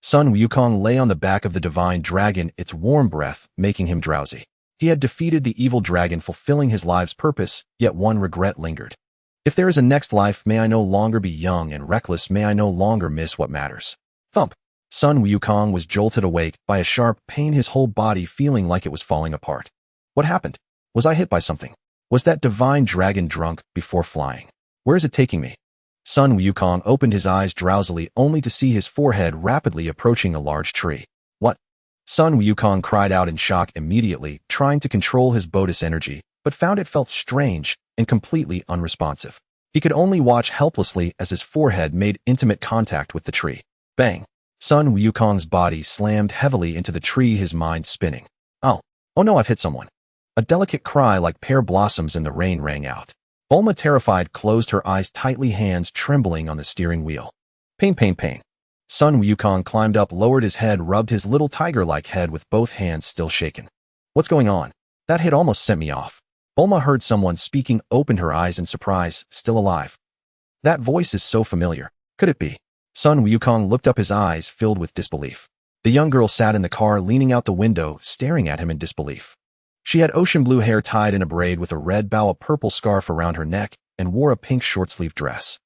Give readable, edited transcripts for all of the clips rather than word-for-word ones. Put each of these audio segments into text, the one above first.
Son Wukong lay on the back of the divine dragon, its warm breath making him drowsy. He had defeated the evil dragon, fulfilling his life's purpose, yet one regret lingered. If there is a next life, may I no longer be young and reckless, may I no longer miss what matters. Thump! Son Wukong was jolted awake by a sharp pain, his whole body feeling like it was falling apart. What happened? Was I hit by something? Was that divine dragon drunk before flying? Where is it taking me? Son Wukong opened his eyes drowsily, only to see his forehead rapidly approaching a large tree. What? Son Wukong cried out in shock immediately, trying to control his Bodis energy, but found it felt strange and completely unresponsive. He could only watch helplessly as his forehead made intimate contact with the tree. Bang! Son Wukong's body slammed heavily into the tree, his mind spinning. Oh no, I've hit someone. A delicate cry like pear blossoms in the rain rang out. Bulma, terrified, closed her eyes tightly, hands trembling on the steering wheel. Pain, pain, pain. Son Wukong climbed up, lowered his head, rubbed his little tiger-like head with both hands still shaken. What's going on? That hit almost sent me off. Bulma heard someone speaking, opened her eyes in surprise. Still alive. That voice is so familiar. Could it be? Son Wukong looked up, his eyes filled with disbelief. The young girl sat in the car, leaning out the window, staring at him in disbelief. She had ocean blue hair tied in a braid with a red bow, a purple scarf around her neck, and wore a pink short-sleeved dress.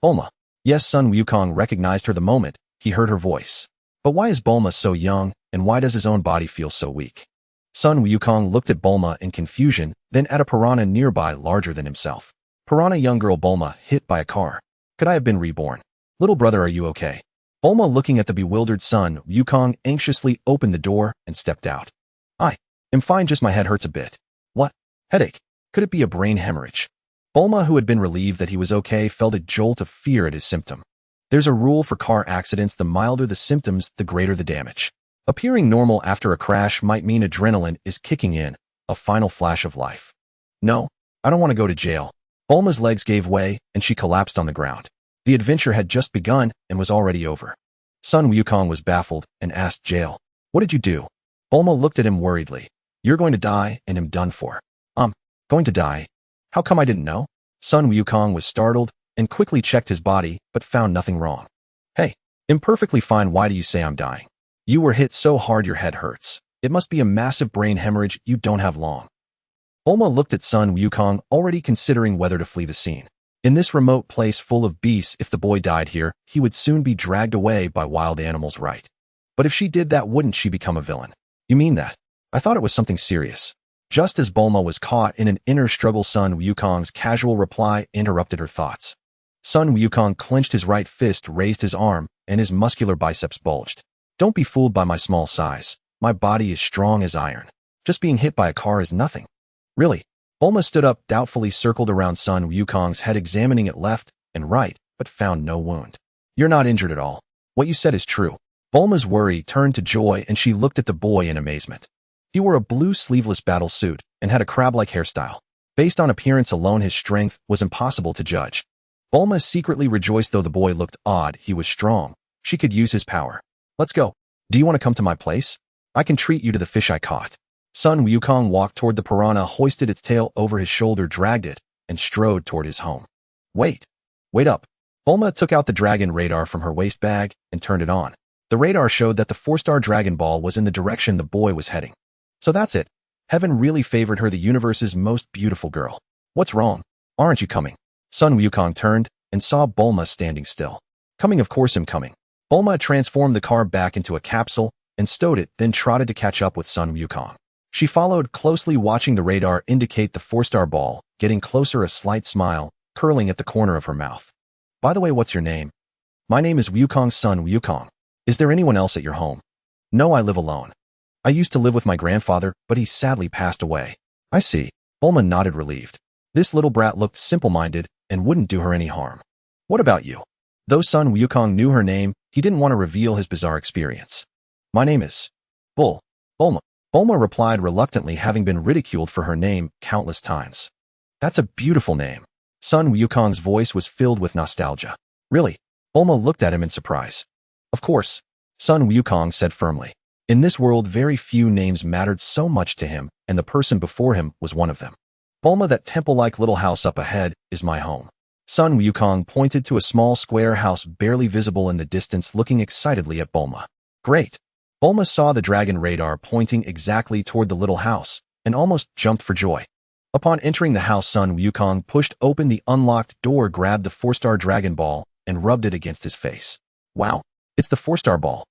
Bulma. Yes, Son Wukong recognized her the moment he heard her voice. But why is Bulma so young, and why does his own body feel so weak? Son Wukong looked at Bulma in confusion, then at a piranha nearby larger than himself. Piranha, young girl Bulma, hit by a car. Could I have been reborn? Little brother, are you okay? Bulma, looking at the bewildered Son Wukong, anxiously opened the door and stepped out. I'm fine, just my head hurts a bit. What? Headache? Could it be a brain hemorrhage? Bulma, who had been relieved that he was okay, felt a jolt of fear at his symptom. There's a rule for car accidents: the milder the symptoms, the greater the damage. Appearing normal after a crash might mean adrenaline is kicking in, a final flash of life. No, I don't want to go to jail. Bulma's legs gave way, and she collapsed on the ground. The adventure had just begun and was already over. Son Wukong was baffled and asked, jail? What did you do? Bulma looked at him worriedly. You're going to die, and I'm done for. Going to die? How come I didn't know? Son Wukong was startled and quickly checked his body, but found nothing wrong. Hey, I'm perfectly fine. Why do you say I'm dying? You were hit so hard your head hurts. It must be a massive brain hemorrhage. You don't have long. Bulma looked at Son Wukong, already considering whether to flee the scene. In this remote place full of beasts, if the boy died here, he would soon be dragged away by wild animals, right? But if she did that, wouldn't she become a villain? You mean that? I thought it was something serious. Just as Bulma was caught in an inner struggle, Son Wukong's casual reply interrupted her thoughts. Son Wukong clenched his right fist, raised his arm, and his muscular biceps bulged. Don't be fooled by my small size. My body is strong as iron. Just being hit by a car is nothing. Really? Bulma stood up, doubtfully circled around Son Wukong's head, examining it left and right, but found no wound. You're not injured at all. What you said is true. Bulma's worry turned to joy, and she looked at the boy in amazement. He wore a blue sleeveless battle suit and had a crab-like hairstyle. Based on appearance alone, his strength was impossible to judge. Bulma secretly rejoiced. Though the boy looked odd, he was strong. She could use his power. Let's go. Do you want to come to my place? I can treat you to the fish I caught. Son Wukong walked toward the piranha, hoisted its tail over his shoulder, dragged it, and strode toward his home. Wait up. Bulma took out the dragon radar from her waist bag and turned it on. The radar showed that the 4-star Dragon Ball was in the direction the boy was heading. So that's it. Heaven really favored her, the universe's most beautiful girl. What's wrong? Aren't you coming? Son Wukong turned and saw Bulma standing still. Coming, of course I'm coming. Bulma transformed the car back into a capsule and stowed it, then trotted to catch up with Son Wukong. She followed closely, watching the radar indicate the 4-star ball, getting closer, a slight smile curling at the corner of her mouth. By the way, what's your name? My name is Wukong, Son Wukong. Is there anyone else at your home? No, I live alone. I used to live with my grandfather, but he sadly passed away. I see. Bulma nodded, relieved. This little brat looked simple-minded and wouldn't do her any harm. What about you? Though Son Wukong knew her name, he didn't want to reveal his bizarre experience. My name is Bulma. Bulma replied reluctantly, having been ridiculed for her name countless times. That's a beautiful name. Son Wukong's voice was filled with nostalgia. Really? Bulma looked at him in surprise. Of course, Son Wukong said firmly. In this world, very few names mattered so much to him, and the person before him was one of them. Bulma, that temple-like little house up ahead is my home. Son Wukong pointed to a small square house barely visible in the distance, looking excitedly at Bulma. Great. Bulma saw the dragon radar pointing exactly toward the little house and almost jumped for joy. Upon entering the house, Sun Wukong pushed open the unlocked door, grabbed the 4-star Dragon Ball, and rubbed it against his face. Wow, it's the 4-star ball.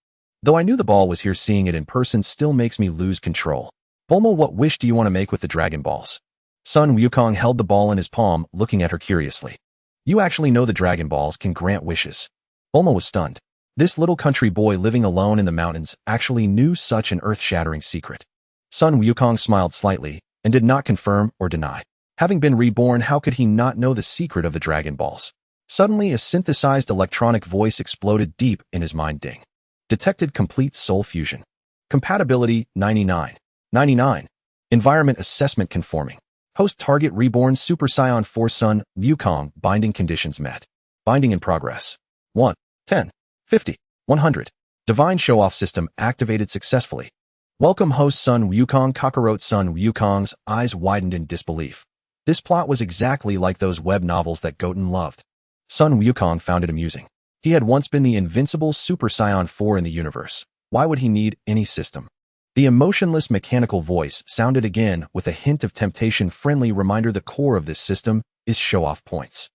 Though I knew the ball was here, seeing it in person still makes me lose control. Bulma, what wish do you want to make with the Dragon Balls? Sun Wukong held the ball in his palm, looking at her curiously. You actually know the Dragon Balls can grant wishes. Bulma was stunned. This little country boy living alone in the mountains actually knew such an earth-shattering secret. Sun Wukong smiled slightly and did not confirm or deny. Having been reborn, how could he not know the secret of the Dragon Balls? Suddenly, a synthesized electronic voice exploded deep in his mind. Ding. Detected complete soul fusion. Compatibility 99. 99. Environment assessment conforming. Host target reborn Super Saiyan 4 Sun Wukong. Binding conditions met. Binding in progress. 1, 10, 50, 100. Divine show-off system activated successfully. Welcome host Sun Wukong. Kakarot. Sun Wukong's eyes widened in disbelief. This plot was exactly like those web novels that Goten loved. Sun Wukong found it amusing. He had once been the invincible Super Saiyan 4 in the universe. Why would he need any system? The emotionless mechanical voice sounded again with a hint of temptation. Friendly reminder: the core of this system is show-off points.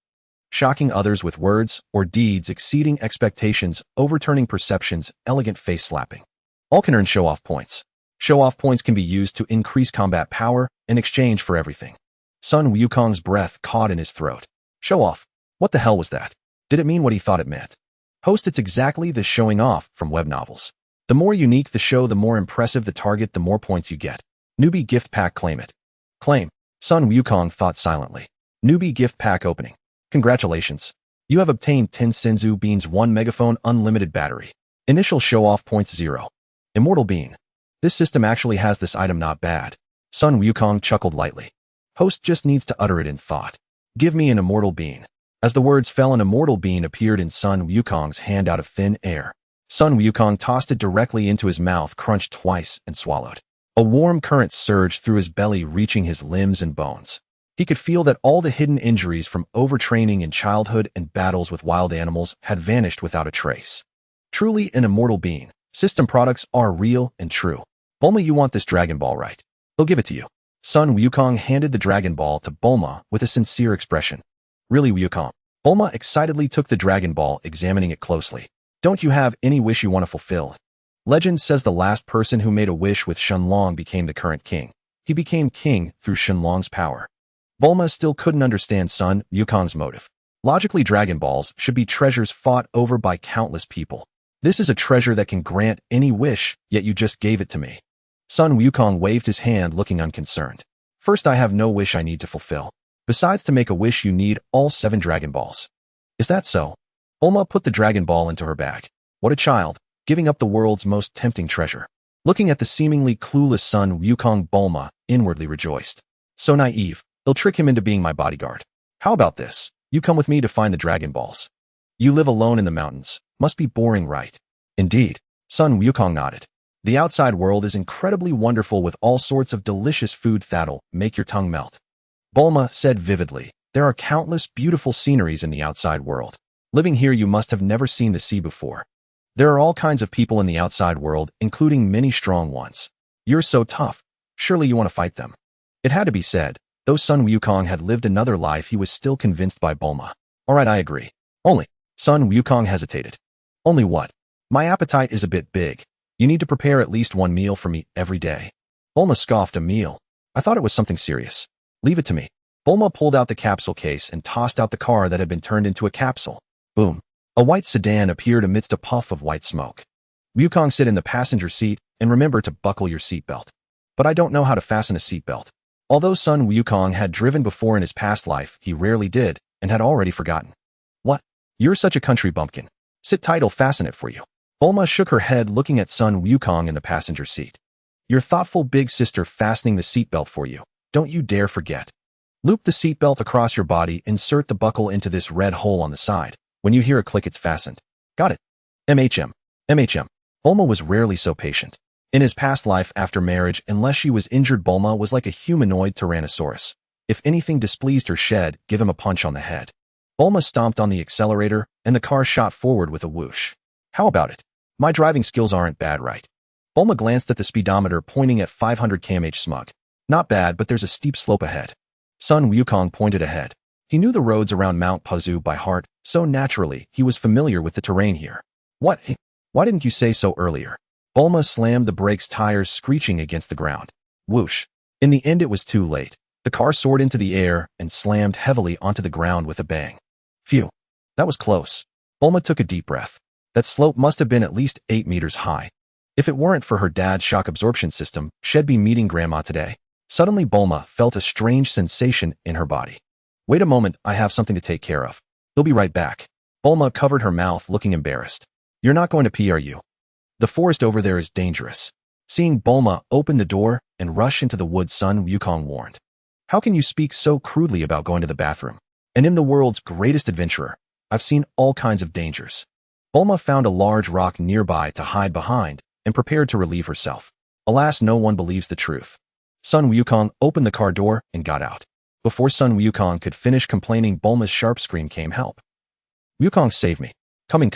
Shocking others with words or deeds, exceeding expectations, overturning perceptions, elegant face slapping. All can earn show-off points. Show-off points can be used to increase combat power in exchange for everything. Sun Wukong's breath caught in his throat. Show-off. What the hell was that? Did it mean what he thought it meant? Host, it's exactly the showing off from web novels. The more unique the show, the more impressive the target, the more points you get. Newbie gift pack, claim it. Claim. Sun Wukong thought silently. Newbie gift pack opening. Congratulations. You have obtained 10 Senzu Beans, 1 megaphone, unlimited battery. Initial show-off points 0. Immortal Bean. This system actually has this item, not bad. Sun Wukong chuckled lightly. Host just needs to utter it in thought. Give me an Immortal Bean. As the words fell, an Immortal Bean appeared in Sun Wukong's hand out of thin air. Sun Wukong tossed it directly into his mouth, crunched twice, and swallowed. A warm current surged through his belly, reaching his limbs and bones. He could feel that all the hidden injuries from overtraining in childhood and battles with wild animals had vanished without a trace. Truly an Immortal Bean. System products are real and true. Bulma, you want this Dragon Ball, right? They'll give it to you. Sun Wukong handed the Dragon Ball to Bulma with a sincere expression. Really, Wukong? Bulma excitedly took the Dragon Ball, examining it closely. Don't you have any wish you want to fulfill? Legend says the last person who made a wish with Shenlong became the current king. He became king through Shenlong's power. Bulma still couldn't understand Sun Wukong's motive. Logically, Dragon Balls should be treasures fought over by countless people. This is a treasure that can grant any wish, yet you just gave it to me. Sun Wukong waved his hand, looking unconcerned. First, I have no wish I need to fulfill. Besides, to make a wish you need all 7 Dragon Balls. Is that so? Bulma put the Dragon Ball into her bag. What a child, giving up the world's most tempting treasure. Looking at the seemingly clueless Sun Wukong, Bulma inwardly rejoiced. So naive, they'll trick him into being my bodyguard. How about this? You come with me to find the Dragon Balls. You live alone in the mountains. Must be boring, right? Indeed. Sun Wukong nodded. The outside world is incredibly wonderful with all sorts of delicious food that'll make your tongue melt. Bulma said vividly, there are countless beautiful sceneries in the outside world. Living here, you must have never seen the sea before. There are all kinds of people in the outside world, including many strong ones. You're so tough. Surely you want to fight them. It had to be said. Though Sun Wukong had lived another life, he was still convinced by Bulma. All right, I agree. Only. Sun Wukong hesitated. Only what? My appetite is a bit big. You need to prepare at least 1 meal for me every day. Bulma scoffed. A meal? I thought it was something serious. Leave it to me. Bulma pulled out the capsule case and tossed out the car that had been turned into a capsule. Boom. A white sedan appeared amidst a puff of white smoke. Wukong, sit in the passenger seat and remember to buckle your seatbelt. But I don't know how to fasten a seatbelt. Although Sun Wukong had driven before in his past life, he rarely did and had already forgotten. What? You're such a country bumpkin. Sit tight, I'll fasten it for you. Bulma shook her head, looking at Sun Wukong in the passenger seat. Your thoughtful big sister fastening the seatbelt for you. Don't you dare forget. Loop the seatbelt across your body, insert the buckle into this red hole on the side. When you hear a click, it's fastened. Got it. MHM. MHM. Bulma was rarely so patient. In his past life after marriage, unless she was injured, Bulma was like a humanoid Tyrannosaurus. If anything displeased her, she'd give him a punch on the head. Bulma stomped on the accelerator, and the car shot forward with a whoosh. How about it? My driving skills aren't bad, right? Bulma glanced at the speedometer pointing at 500 km/h smug. Not bad, but there's a steep slope ahead. Sun Wukong pointed ahead. He knew the roads around Mount Pazu by heart, so naturally, he was familiar with the terrain here. What? Why didn't you say so earlier? Bulma slammed the brakes, tires screeching against the ground. Whoosh. In the end, it was too late. The car soared into the air and slammed heavily onto the ground with a bang. Phew. That was close. Bulma took a deep breath. That slope must have been at least 8 meters high. If it weren't for her dad's shock absorption system, she'd be meeting Grandma today. Suddenly, Bulma felt a strange sensation in her body. Wait a moment, I have something to take care of. He'll be right back. Bulma covered her mouth, looking embarrassed. You're not going to pee, are you? The forest over there is dangerous. Seeing Bulma open the door and rush into the woods, Sun Wukong warned. How can you speak so crudely about going to the bathroom? And in the world's greatest adventurer, I've seen all kinds of dangers. Bulma found a large rock nearby to hide behind and prepared to relieve herself. Alas, no one believes the truth. Sun Wukong opened the car door and got out. Before Sun Wukong could finish complaining, Bulma's sharp scream came. Help. Wukong, save me. Coming.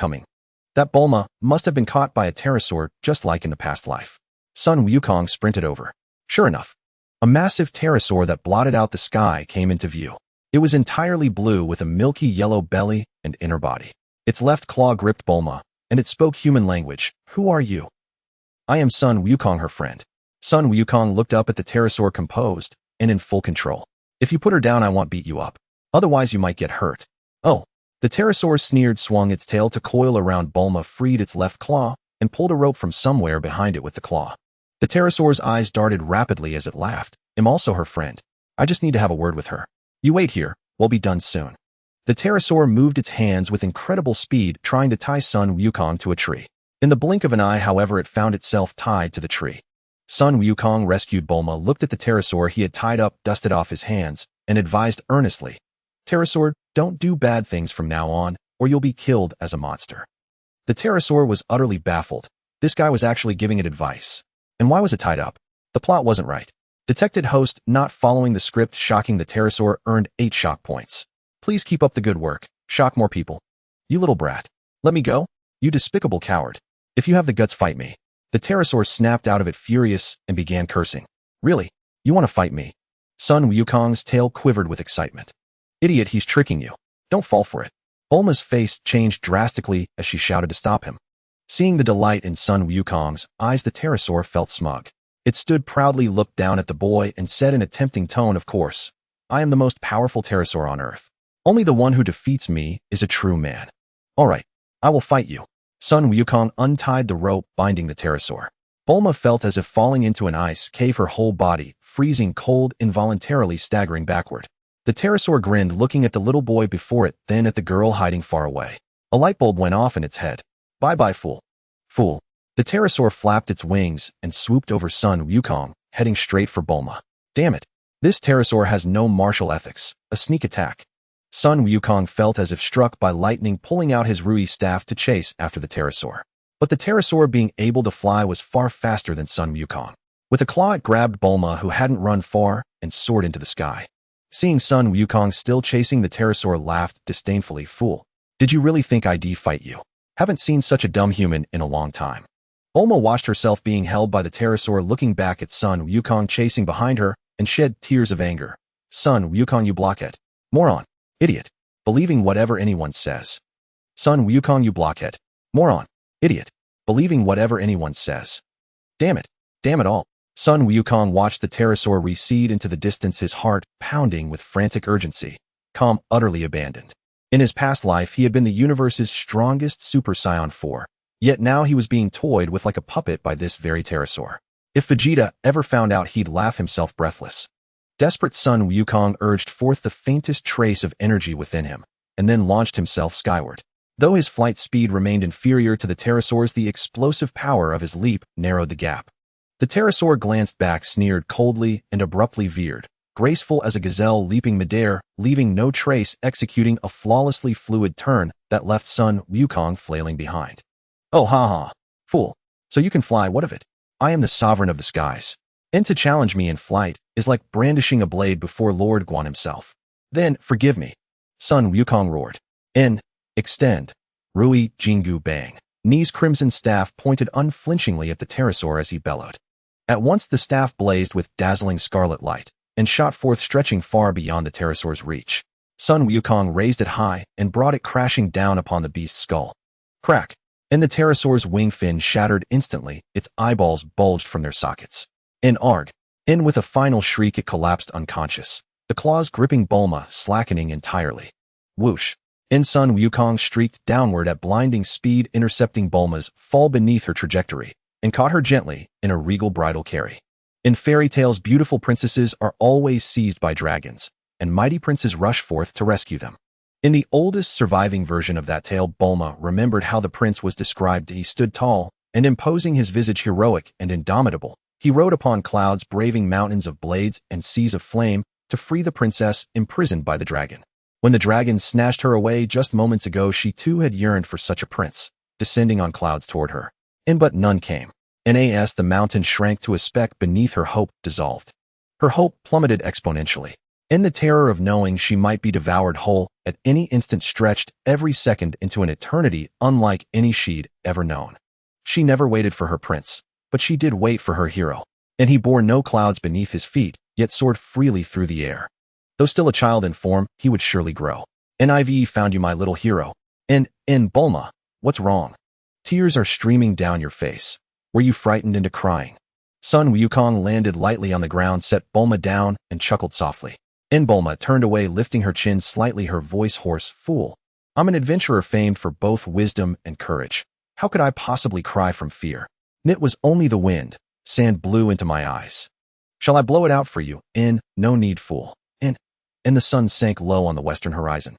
That Bulma must have been caught by a pterosaur just like in the past life. Sun Wukong sprinted over. Sure enough, a massive pterosaur that blotted out the sky came into view. It was entirely blue with a milky yellow belly and inner body. Its left claw gripped Bulma, and it spoke human language. Who are you? I am Sun Wukong, her friend. Sun Wukong looked up at the pterosaur, composed and in full control. If you put her down, I won't beat you up. Otherwise, you might get hurt. Oh. The pterosaur sneered, swung its tail to coil around Bulma, freed its left claw, and pulled a rope from somewhere behind it with the claw. The pterosaur's eyes darted rapidly as it laughed. I'm also her friend. I just need to have a word with her. You wait here. We'll be done soon. The pterosaur moved its hands with incredible speed, trying to tie Sun Wukong to a tree. In the blink of an eye, however, it found itself tied to the tree. Sun Wukong rescued Bulma, looked at the pterosaur he had tied up, dusted off his hands, and advised earnestly, Pterosaur, don't do bad things from now on, or you'll be killed as a monster. The pterosaur was utterly baffled. This guy was actually giving it advice. And why was it tied up? The plot wasn't right. Detected host not following the script, shocking the pterosaur, earned 8 shock points. Please keep up the good work. Shock more people. You little brat. Let me go? You despicable coward. If you have the guts, fight me. The pterosaur snapped out of it, furious, and began cursing. Really? You want to fight me? Sun Wukong's tail quivered with excitement. Idiot, he's tricking you. Don't fall for it. Bulma's face changed drastically as she shouted to stop him. Seeing the delight in Sun Wukong's eyes, the pterosaur felt smug. It stood proudly, looked down at the boy, and said in a tempting tone, of course, I am the most powerful pterosaur on Earth. Only the one who defeats me is a true man. All right, I will fight you. Sun Wukong untied the rope binding the pterosaur. Bulma felt as if falling into an ice cave, her whole body freezing cold, involuntarily staggering backward. The pterosaur grinned, looking at the little boy before it, then at the girl hiding far away. A light bulb went off in its head. Bye-bye, fool. Fool. The pterosaur flapped its wings and swooped over Sun Wukong, heading straight for Bulma. Damn it. This pterosaur has no martial ethics. A sneak attack. Sun Wukong felt as if struck by lightning, pulling out his Rui staff to chase after the pterosaur. But the pterosaur, being able to fly, was far faster than Sun Wukong. With a claw, it grabbed Bulma, who hadn't run far, and soared into the sky. Seeing Sun Wukong still chasing, the pterosaur laughed disdainfully. Fool. Did you really think I'd fight you? Haven't seen such a dumb human in a long time. Bulma watched herself being held by the pterosaur, looking back at Sun Wukong chasing behind her, and shed tears of anger. Sun Wukong, you blockhead. Moron. Idiot. Believing whatever anyone says. Sun Wukong, you blockhead. Moron. Idiot. Believing whatever anyone says. Damn it. Damn it all. Sun Wukong watched the pterosaur recede into the distance, his heart pounding with frantic urgency. Calm, utterly abandoned. In his past life, he had been the universe's strongest Super Saiyan 4. Yet now he was being toyed with like a puppet by this very pterosaur. If Vegeta ever found out, he'd laugh himself breathless. Desperate, Sun Wukong urged forth the faintest trace of energy within him, and then launched himself skyward. Though his flight speed remained inferior to the pterosaur's, the explosive power of his leap narrowed the gap. The pterosaur glanced back, sneered coldly, and abruptly veered, graceful as a gazelle leaping midair, leaving no trace, executing a flawlessly fluid turn that left Sun Wukong flailing behind. Oh, ha. Fool. So you can fly, what of it? I am the sovereign of the skies. And to challenge me in flight is like brandishing a blade before Lord Guan himself. Then, forgive me. Sun Wukong roared. Extend. Rui Jingu Bang. Ni's crimson staff pointed unflinchingly at the pterosaur as he bellowed. At once the staff blazed with dazzling scarlet light, and shot forth stretching far beyond the pterosaur's reach. Son Wukong raised it high and brought it crashing down upon the beast's skull. Crack! And the pterosaur's wing fin shattered instantly, its eyeballs bulged from their sockets. And with a final shriek it collapsed unconscious, the claws gripping Bulma, slackening entirely. Whoosh! And Son Wukong streaked downward at blinding speed, intercepting Bulma's fall beneath her trajectory, and caught her gently in a regal bridal carry. In fairy tales, beautiful princesses are always seized by dragons, and mighty princes rush forth to rescue them. In the oldest surviving version of that tale, Bulma remembered how the prince was described. He stood tall and imposing, his visage heroic and indomitable. He rode upon clouds, braving mountains of blades and seas of flame to free the princess imprisoned by the dragon. When the dragon snatched her away just moments ago, she too had yearned for such a prince, descending on clouds toward her. But none came. As the mountain shrank to a speck beneath her, hope dissolved. Her hope plummeted exponentially. And the terror of knowing she might be devoured whole at any instant stretched every second into an eternity unlike any she'd ever known. She never waited for her prince, but she did wait for her hero. And he bore no clouds beneath his feet, yet soared freely through the air. Though still a child in form, he would surely grow. I've found you, my little hero. And Bulma, what's wrong? Tears are streaming down your face. Were you frightened into crying? Son Wukong landed lightly on the ground, set Bulma down, and chuckled softly. Bulma turned away, lifting her chin slightly, her voice hoarse. Fool. I'm an adventurer famed for both wisdom and courage. How could I possibly cry from fear? It was only the wind. Sand blew into my eyes. Shall I blow it out for you? No need, fool. And the sun sank low on the western horizon.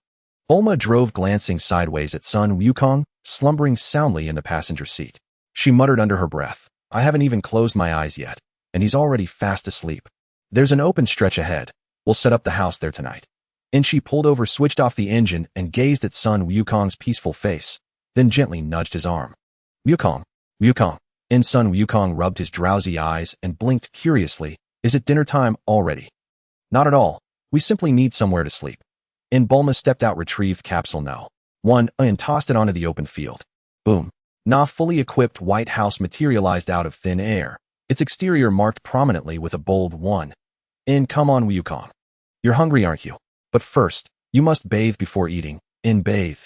Bulma drove, glancing sideways at Son Wukong, slumbering soundly in the passenger seat. She muttered under her breath, I haven't even closed my eyes yet, and he's already fast asleep. There's an open stretch ahead. We'll set up the house there tonight. And she pulled over, switched off the engine, and gazed at Son Wukong's peaceful face, then gently nudged his arm. Wukong. And Son Wukong rubbed his drowsy eyes and blinked curiously. Is it dinner time already? Not at all. We simply need somewhere to sleep. And Bulma stepped out, retrieved capsule No. 1, and tossed it onto the open field. Boom. A fully equipped white house materialized out of thin air, its exterior marked prominently with a bold 1. Come on, Wukong. You're hungry, aren't you? But first, you must bathe before eating. Bathe.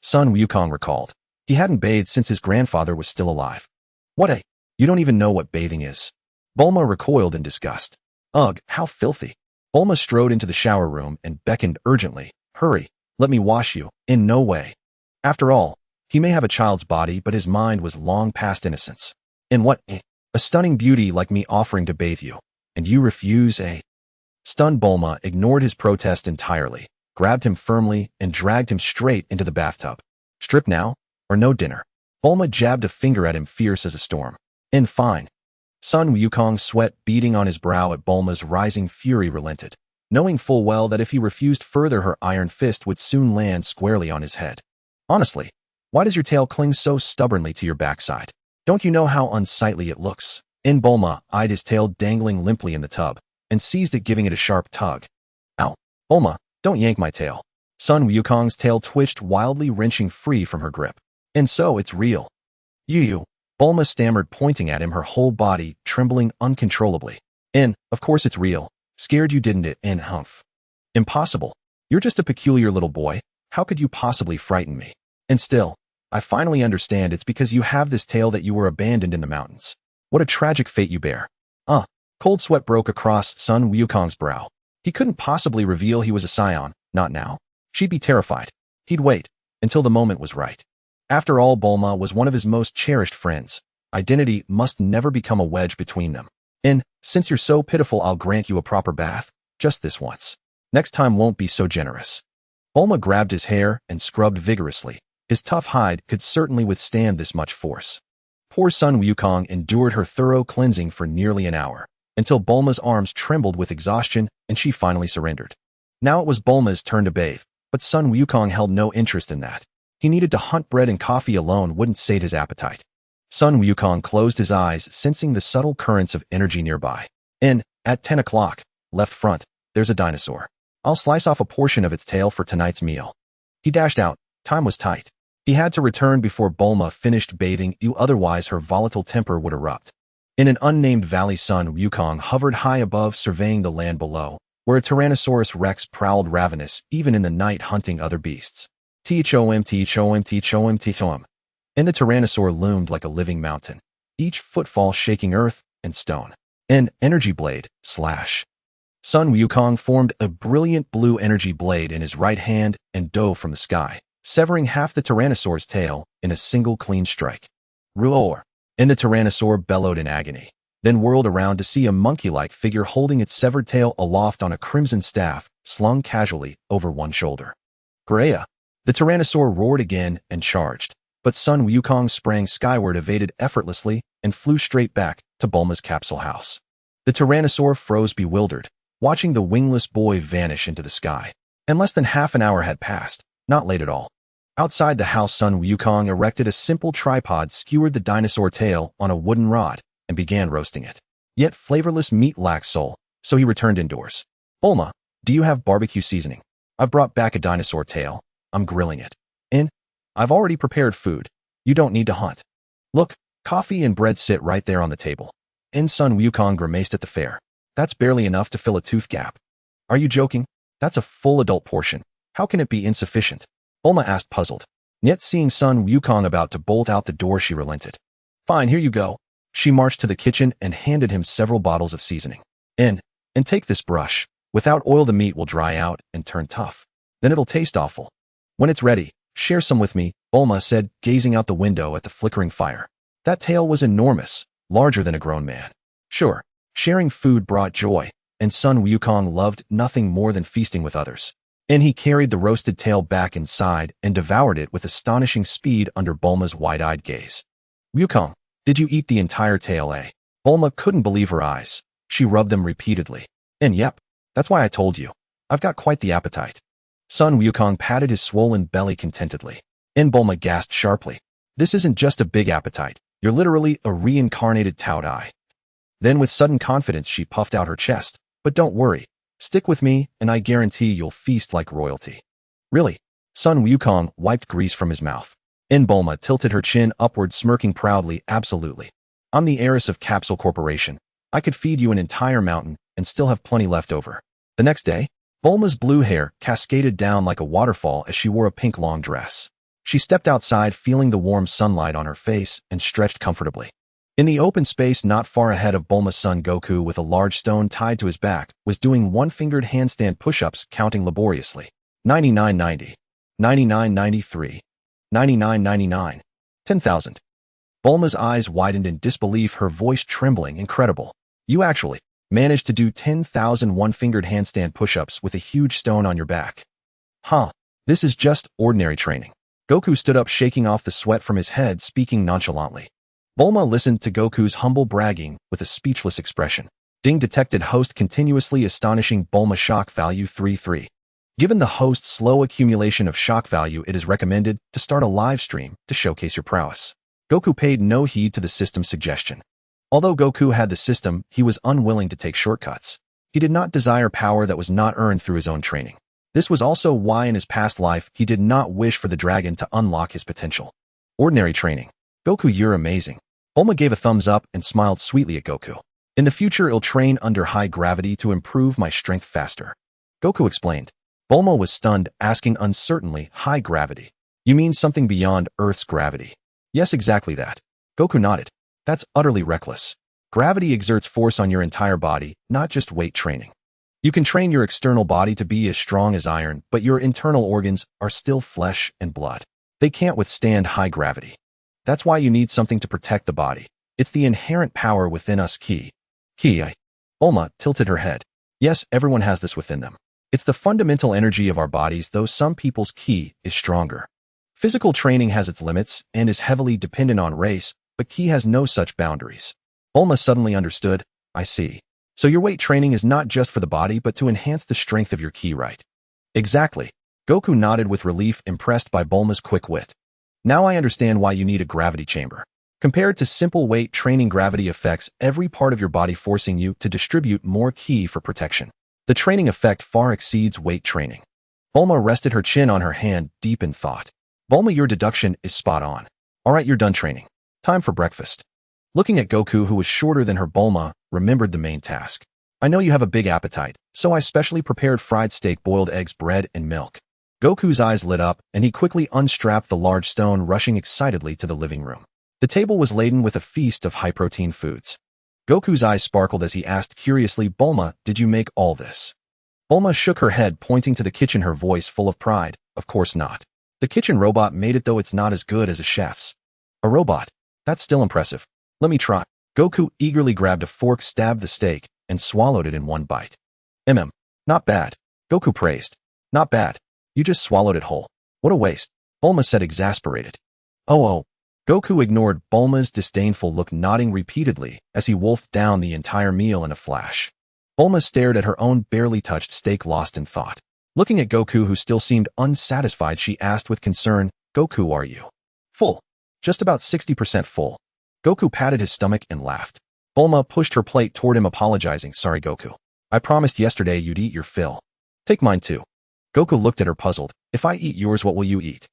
Son Wukong recalled. He hadn't bathed since his grandfather was still alive. You don't even know what bathing is. Bulma recoiled in disgust. Ugh, how filthy. Bulma strode into the shower room and beckoned urgently. Hurry, let me wash you. In no way. After all, he may have a child's body, but his mind was long past innocence. A stunning beauty like me offering to bathe you, and you refuse, Stunned Bulma ignored his protest entirely, grabbed him firmly, and dragged him straight into the bathtub. Strip now, or no dinner. Bulma jabbed a finger at him, fierce as a storm. Fine. Son Wukong's sweat beading on his brow at Bulma's rising fury relented, knowing full well that if he refused further, her iron fist would soon land squarely on his head. Honestly, why does your tail cling so stubbornly to your backside? Don't you know how unsightly it looks? Bulma eyed his tail dangling limply in the tub, and seized it, giving it a sharp tug. Ow. Bulma, don't yank my tail. Son Wukong's tail twitched wildly, wrenching free from her grip. And so it's real. You. Bulma stammered, pointing at him, her whole body trembling uncontrollably. Of course it's real. Scared you, didn't it? Humph. Impossible. You're just a peculiar little boy. How could you possibly frighten me? And still, I finally understand. It's because you have this tail that you were abandoned in the mountains. What a tragic fate you bear. Cold sweat broke across Son Wukong's brow. He couldn't possibly reveal he was a Saiyan, not now. She'd be terrified. He'd wait until the moment was right. After all, Bulma was one of his most cherished friends. Identity must never become a wedge between them. Since you're so pitiful, I'll grant you a proper bath, just this once. Next time won't be so generous. Bulma grabbed his hair and scrubbed vigorously. His tough hide could certainly withstand this much force. Poor Son Wukong endured her thorough cleansing for nearly an hour, until Bulma's arms trembled with exhaustion and she finally surrendered. Now it was Bulma's turn to bathe, but Son Wukong held no interest in that. He needed to hunt. Bread and coffee alone wouldn't sate his appetite. Son Wukong closed his eyes, sensing the subtle currents of energy nearby. At 10 o'clock, left front, there's a dinosaur. I'll slice off a portion of its tail for tonight's meal. He dashed out. Time was tight. He had to return before Bulma finished bathing, otherwise her volatile temper would erupt. In an unnamed valley, Son Wukong hovered high above, surveying the land below, where a Tyrannosaurus rex prowled ravenous, even in the night, hunting other beasts. Thom. And the Tyrannosaur loomed like a living mountain, each footfall shaking earth and stone. An energy blade, slash. Son Wukong formed a brilliant blue energy blade in his right hand and dove from the sky, severing half the Tyrannosaur's tail in a single clean strike. Roar! And the Tyrannosaur bellowed in agony, then whirled around to see a monkey-like figure holding its severed tail aloft on a crimson staff, slung casually over one shoulder. Greya! The Tyrannosaur roared again and charged, but Son Wukong sprang skyward, evaded effortlessly, and flew straight back to Bulma's capsule house. The Tyrannosaur froze bewildered, watching the wingless boy vanish into the sky. And less than half an hour had passed, not late at all. Outside the house, Son Wukong erected a simple tripod, skewered the dinosaur tail on a wooden rod, and began roasting it. Yet flavorless meat lacked soul, so he returned indoors. Bulma, do you have barbecue seasoning? I've brought back a dinosaur tail. I'm grilling it. And I've already prepared food. You don't need to hunt. Look, coffee and bread sit right there on the table. And Son Wukong grimaced at the fare. That's barely enough to fill a tooth gap. Are you joking? That's a full adult portion. How can it be insufficient? Bulma asked, puzzled. Yet seeing Son Wukong about to bolt out the door, she relented. Fine, here you go. She marched to the kitchen and handed him several bottles of seasoning. And take this brush. Without oil, the meat will dry out and turn tough. Then it'll taste awful. When it's ready, share some with me, Bulma said, gazing out the window at the flickering fire. That tail was enormous, larger than a grown man. Sure, sharing food brought joy, and Son Wukong loved nothing more than feasting with others. And he carried the roasted tail back inside and devoured it with astonishing speed under Bulma's wide-eyed gaze. Wukong, did you eat the entire tail, eh? Bulma couldn't believe her eyes. She rubbed them repeatedly. And yep, that's why I told you. I've got quite the appetite. Son Wukong patted his swollen belly contentedly. And Bulma gasped sharply. This isn't just a big appetite. You're literally a reincarnated Taodai. Then with sudden confidence she puffed out her chest. But don't worry. Stick with me, and I guarantee you'll feast like royalty. Really? Son Wukong wiped grease from his mouth. And Bulma tilted her chin upward, smirking proudly. Absolutely. I'm the heiress of Capsule Corporation. I could feed you an entire mountain and still have plenty left over. The next day, Bulma's blue hair cascaded down like a waterfall as she wore a pink long dress. She stepped outside, feeling the warm sunlight on her face, and stretched comfortably. In the open space not far ahead of Bulma's Son Goku, with a large stone tied to his back, was doing one-fingered handstand push-ups, counting laboriously. 99.90. 99.93. 99.99. 10,000. Bulma's eyes widened in disbelief, her voice trembling. Incredible. You actually managed to do 10,000 one-fingered handstand push-ups with a huge stone on your back. Huh. This is just ordinary training. Goku stood up, shaking off the sweat from his head, speaking nonchalantly. Bulma listened to Goku's humble bragging with a speechless expression. Ding detected host continuously astonishing Bulma shock value 33. Given the host's slow accumulation of shock value, it is recommended to start a live stream to showcase your prowess. Goku paid no heed to the system's suggestion. Although Goku had the system, he was unwilling to take shortcuts. He did not desire power that was not earned through his own training. This was also why in his past life he did not wish for the dragon to unlock his potential. Ordinary training. Goku, you're amazing. Bulma gave a thumbs up and smiled sweetly at Goku. In the future, I'll train under high gravity to improve my strength faster. Goku explained. Bulma was stunned, asking uncertainly, high gravity? You mean something beyond Earth's gravity? Yes, exactly that. Goku nodded. That's utterly reckless. Gravity exerts force on your entire body, not just weight training. You can train your external body to be as strong as iron, but your internal organs are still flesh and blood. They can't withstand high gravity. That's why you need something to protect the body. It's the inherent power within us, ki. Bulma tilted her head. Yes, everyone has this within them. It's the fundamental energy of our bodies, though some people's ki is stronger. Physical training has its limits and is heavily dependent on race, but ki has no such boundaries. Bulma suddenly understood. I see. So your weight training is not just for the body, but to enhance the strength of your ki, right? Exactly. Goku nodded with relief, impressed by Bulma's quick wit. Now I understand why you need a gravity chamber. Compared to simple weight training, gravity affects every part of your body, forcing you to distribute more ki for protection. The training effect far exceeds weight training. Bulma rested her chin on her hand, deep in thought. Bulma, your deduction is spot on. Alright, you're done training. Time for breakfast. Looking at Goku, who was shorter than her, Bulma remembered the main task. I know you have a big appetite, so I specially prepared fried steak, boiled eggs, bread, and milk. Goku's eyes lit up, and he quickly unstrapped the large stone, rushing excitedly to the living room. The table was laden with a feast of high-protein foods. Goku's eyes sparkled as he asked curiously, Bulma, did you make all this? Bulma shook her head, pointing to the kitchen, her voice full of pride. Of course not. The kitchen robot made it, though it's not as good as a chef's. A robot? That's still impressive. Let me try. Goku eagerly grabbed a fork, stabbed the steak, and swallowed it in one bite. Not bad. Goku praised. Not bad. You just swallowed it whole. What a waste. Bulma said, exasperated. Oh. Goku ignored Bulma's disdainful look, nodding repeatedly as he wolfed down the entire meal in a flash. Bulma stared at her own barely touched steak, lost in thought. Looking at Goku, who still seemed unsatisfied, she asked with concern, Goku, are you full? Just about 60% full. Goku patted his stomach and laughed. Bulma pushed her plate toward him, apologizing, sorry Goku. I promised yesterday you'd eat your fill. Take mine too. Goku looked at her puzzled. If I eat yours, what will you eat?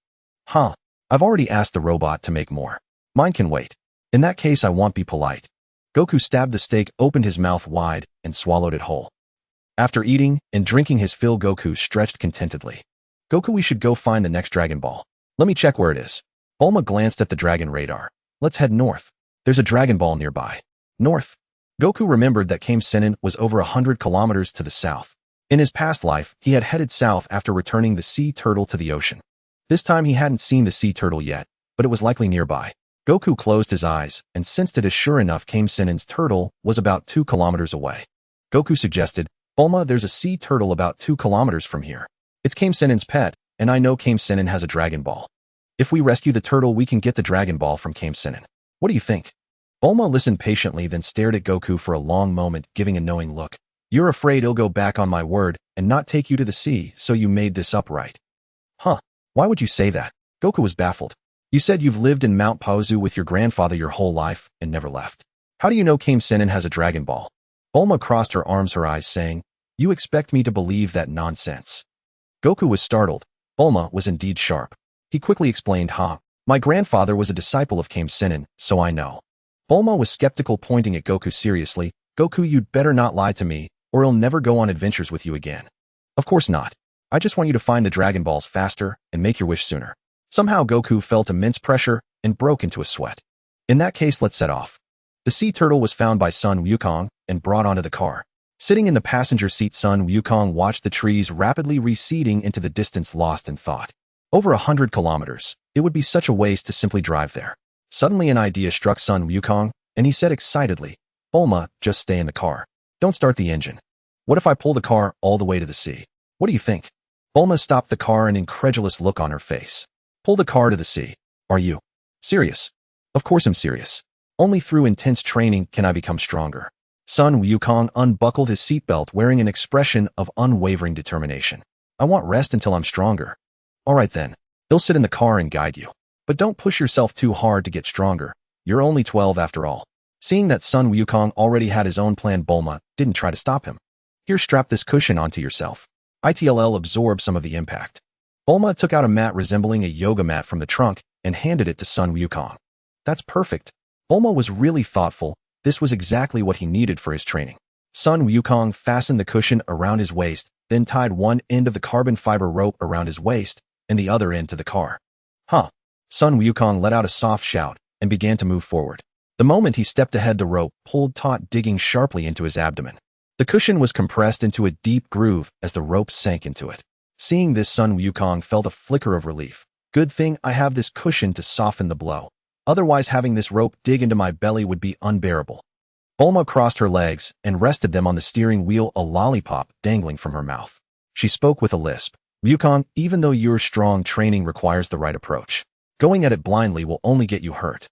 Huh. I've already asked the robot to make more. Mine can wait. In that case, I won't be polite. Goku stabbed the steak, opened his mouth wide, and swallowed it whole. After eating and drinking his fill, Goku stretched contentedly. Goku, we should go find the next Dragon Ball. Let me check where it is. Bulma glanced at the dragon radar. Let's head north. There's a Dragon Ball nearby. North? Goku remembered that Kame Sennin was over 100 kilometers to the south. In his past life, he had headed south after returning the sea turtle to the ocean. This time he hadn't seen the sea turtle yet, but it was likely nearby. Goku closed his eyes and sensed it as sure enough Kame Sennin's turtle was about 2 kilometers away. Goku suggested, Bulma, there's a sea turtle about 2 kilometers from here. It's Kame Sennin's pet, and I know Kame Sennin has a Dragon Ball. If we rescue the turtle, we can get the Dragon Ball from Kame Sennin. What do you think? Bulma listened patiently, then stared at Goku for a long moment, giving a knowing look. You're afraid he'll go back on my word and not take you to the sea, so you made this up, right? Huh. Why would you say that? Goku was baffled. You said you've lived in Mount Paozu with your grandfather your whole life and never left. How do you know Kame Sennin has a Dragon Ball? Bulma crossed her arms, her eyes saying, you expect me to believe that nonsense? Goku was startled. Bulma was indeed sharp. He quickly explained, my grandfather was a disciple of Kame Sennin, so I know. Bulma was skeptical, pointing at Goku seriously. Goku, you'd better not lie to me, or he'll never go on adventures with you again. Of course not. I just want you to find the Dragon Balls faster and make your wish sooner. Somehow Goku felt immense pressure and broke into a sweat. In that case, let's set off. The sea turtle was found by Son Wukong and brought onto the car. Sitting in the passenger seat, Son Wukong watched the trees rapidly receding into the distance, lost in thought. Over 100 kilometers. It would be such a waste to simply drive there. Suddenly an idea struck Son Wukong, and he said excitedly, Bulma, just stay in the car. Don't start the engine. What if I pull the car all the way to the sea? What do you think? Bulma stopped the car, an incredulous look on her face. Pull the car to the sea. Are you serious? Of course I'm serious. Only through intense training can I become stronger. Son Wukong unbuckled his seatbelt, wearing an expression of unwavering determination. I want rest until I'm stronger. All right then. He'll sit in the car and guide you. But don't push yourself too hard to get stronger. You're only 12 after all. Seeing that Son Wukong already had his own plan, Bulma didn't try to stop him. Here, strap this cushion onto yourself. It'll absorb some of the impact. Bulma took out a mat resembling a yoga mat from the trunk and handed it to Son Wukong. That's perfect. Bulma was really thoughtful. This was exactly what he needed for his training. Son Wukong fastened the cushion around his waist, then tied one end of the carbon fiber rope around his waist and the other end to the car. Son Wukong let out a soft shout and began to move forward. The moment he stepped ahead, the rope pulled taut, digging sharply into his abdomen. The cushion was compressed into a deep groove as the rope sank into it. Seeing this, Son Wukong felt a flicker of relief. Good thing I have this cushion to soften the blow. Otherwise, having this rope dig into my belly would be unbearable. Bulma crossed her legs and rested them on the steering wheel, a lollipop dangling from her mouth. She spoke with a lisp. Wukong, even though your strong training requires the right approach, going at it blindly will only get you hurt.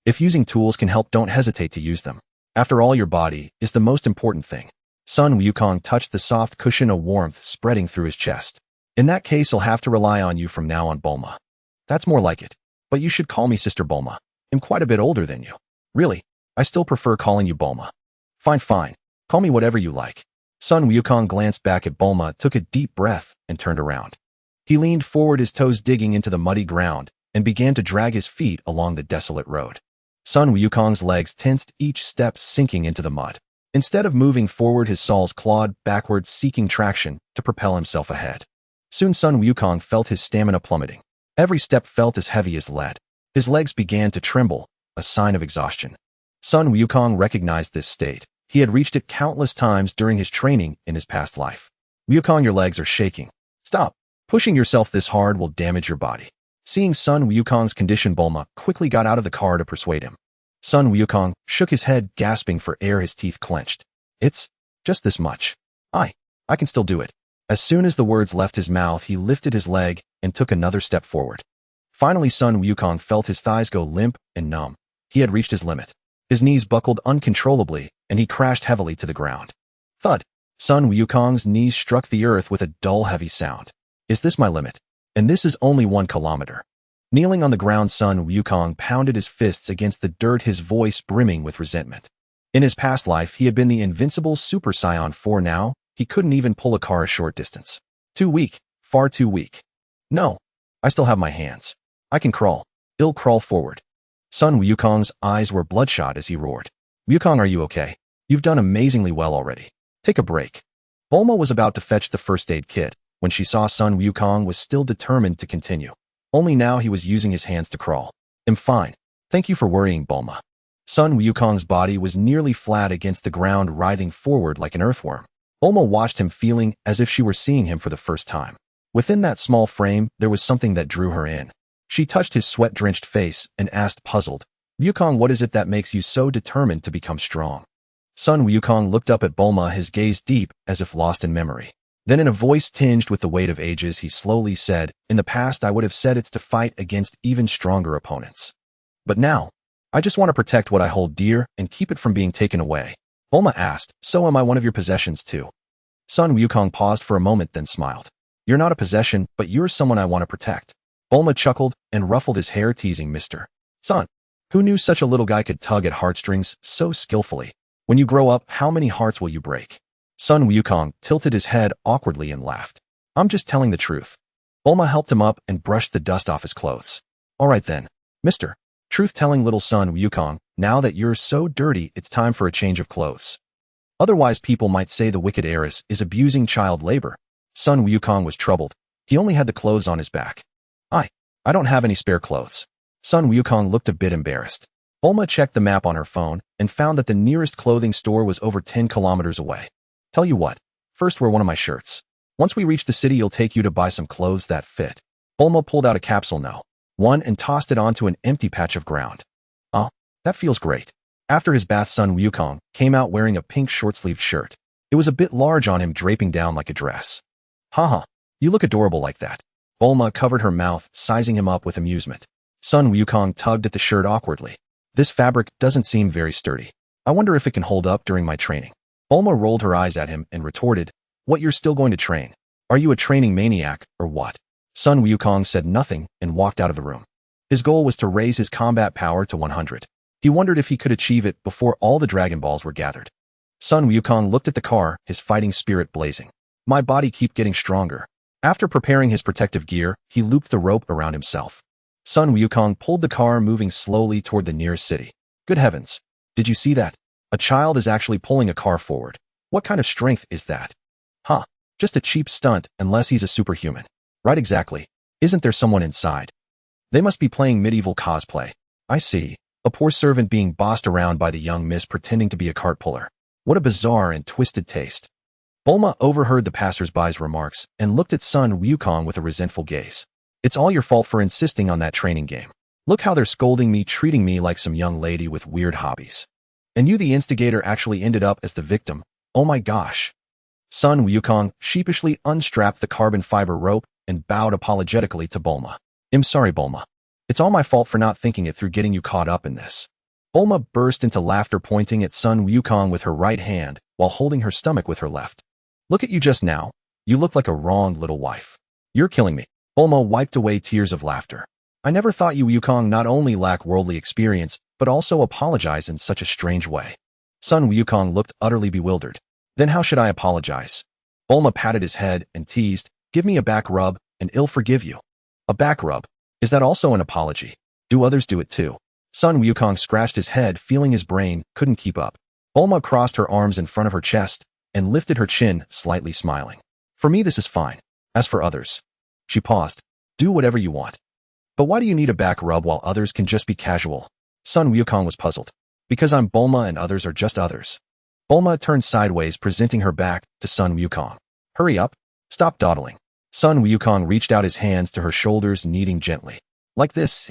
If using tools can help, don't hesitate to use them. After all, your body is the most important thing. Son Wukong touched the soft cushion, a warmth spreading through his chest. In that case, I'll have to rely on you from now on, Bulma. That's more like it. But you should call me Sister Bulma. I'm quite a bit older than you. Really, I still prefer calling you Bulma. Fine. Call me whatever you like. Son Wukong glanced back at Bulma, took a deep breath, and turned around. He leaned forward, his toes digging into the muddy ground, and began to drag his feet along the desolate road. Sun Wukong's legs tensed, each step sinking into the mud. Instead of moving forward, his soles clawed backwards, seeking traction to propel himself ahead. Soon Sun Wukong felt his stamina plummeting. Every step felt as heavy as lead. His legs began to tremble, a sign of exhaustion. Sun Wukong recognized this state. He had reached it countless times during his training in his past life. Wukong, your legs are shaking. Stop. Pushing yourself this hard will damage your body. Seeing Sun Wukong's condition, Bulma quickly got out of the car to persuade him. Sun Wukong shook his head, gasping for air, his teeth clenched. It's just this much. I can still do it. As soon as the words left his mouth, he lifted his leg and took another step forward. Finally, Sun Wukong felt his thighs go limp and numb. He had reached his limit. His knees buckled uncontrollably, and he crashed heavily to the ground. Thud! Sun Wukong's knees struck the earth with a dull, heavy sound. Is this my limit? And this is only 1 kilometer. Kneeling on the ground, Sun Wukong pounded his fists against the dirt, his voice brimming with resentment. In his past life, he had been the invincible Super Saiyan 4. Now, he couldn't even pull a car a short distance. Too weak, far too weak. No, I still have my hands. I can crawl. I'll crawl forward. Sun Wukong's eyes were bloodshot as he roared. Wukong, are you okay? You've done amazingly well already. Take a break. Bulma was about to fetch the first aid kit when she saw Sun Wukong was still determined to continue. Only now he was using his hands to crawl. I'm fine. Thank you for worrying, Bulma. Sun Wukong's body was nearly flat against the ground, writhing forward like an earthworm. Bulma watched him, feeling as if she were seeing him for the first time. Within that small frame, there was something that drew her in. She touched his sweat-drenched face and asked, puzzled, Wukong, what is it that makes you so determined to become strong? Sun Wukong looked up at Bulma, his gaze deep, as if lost in memory. Then in a voice tinged with the weight of ages, he slowly said, in the past I would have said it's to fight against even stronger opponents. But now, I just want to protect what I hold dear and keep it from being taken away. Bulma asked, so am I one of your possessions too? Sun Wukong paused for a moment, then smiled. You're not a possession, but you're someone I want to protect. Bulma chuckled and ruffled his hair, teasing Mr. Son. Who knew such a little guy could tug at heartstrings so skillfully? When you grow up, how many hearts will you break? Sun Wukong tilted his head awkwardly and laughed. I'm just telling the truth. Bulma helped him up and brushed the dust off his clothes. All right then, Mr. Truth-telling little Sun Wukong, now that you're so dirty, it's time for a change of clothes. Otherwise, people might say the wicked heiress is abusing child labor. Sun Wukong was troubled. He only had the clothes on his back. I don't have any spare clothes. Sun Wukong looked a bit embarrassed. Bulma checked the map on her phone and found that the nearest clothing store was over 10 kilometers away. Tell you what, first wear one of my shirts. Once we reach the city, you'll take you to buy some clothes that fit. Bulma pulled out a capsule, and tossed it onto an empty patch of ground. Oh, that feels great. After his bath, Sun Wukong came out wearing a pink short-sleeved shirt. It was a bit large on him, draping down like a dress. Haha, you look adorable like that. Bulma covered her mouth, sizing him up with amusement. Sun Wukong tugged at the shirt awkwardly. This fabric doesn't seem very sturdy. I wonder if it can hold up during my training. Bulma rolled her eyes at him and retorted, what, you're still going to train? Are you a training maniac, or what? Sun Wukong said nothing and walked out of the room. His goal was to raise his combat power to 100. He wondered if he could achieve it before all the Dragon Balls were gathered. Sun Wukong looked at the car, his fighting spirit blazing. My body keep getting stronger. After preparing his protective gear, he looped the rope around himself. Sun Wukong pulled the car, moving slowly toward the nearest city. Good heavens! Did you see that? A child is actually pulling a car forward. What kind of strength is that? Huh, just a cheap stunt, unless he's a superhuman. Right, exactly. Isn't there someone inside? They must be playing medieval cosplay. I see. A poor servant being bossed around by the young miss pretending to be a cart puller. What a bizarre and twisted taste. Bulma overheard the passers-by's remarks and looked at Sun Wukong with a resentful gaze. It's all your fault for insisting on that training game. Look how they're scolding me, treating me like some young lady with weird hobbies. And you, the instigator, actually ended up as the victim. Oh my gosh. Sun Wukong sheepishly unstrapped the carbon fiber rope and bowed apologetically to Bulma. I'm sorry, Bulma. It's all my fault for not thinking it through, getting you caught up in this. Bulma burst into laughter, pointing at Sun Wukong with her right hand while holding her stomach with her left. Look at you just now. You look like a wronged little wife. You're killing me. Bulma wiped away tears of laughter. I never thought you, Wukong, not only lack worldly experience, but also apologize in such a strange way. Sun Wukong looked utterly bewildered. Then how should I apologize? Bulma patted his head and teased, give me a back rub, and I'll forgive you. A back rub. Is that also an apology? Do others do it too? Sun Wukong scratched his head, feeling his brain couldn't keep up. Bulma crossed her arms in front of her chest and lifted her chin, slightly smiling. For me, this is fine. As for others. She paused. Do whatever you want. But why do you need a back rub while others can just be casual? Sun Wukong was puzzled. Because I'm Bulma and others are just others. Bulma turned sideways, presenting her back to Sun Wukong. Hurry up. Stop dawdling. Sun Wukong reached out his hands to her shoulders, kneading gently. Like this?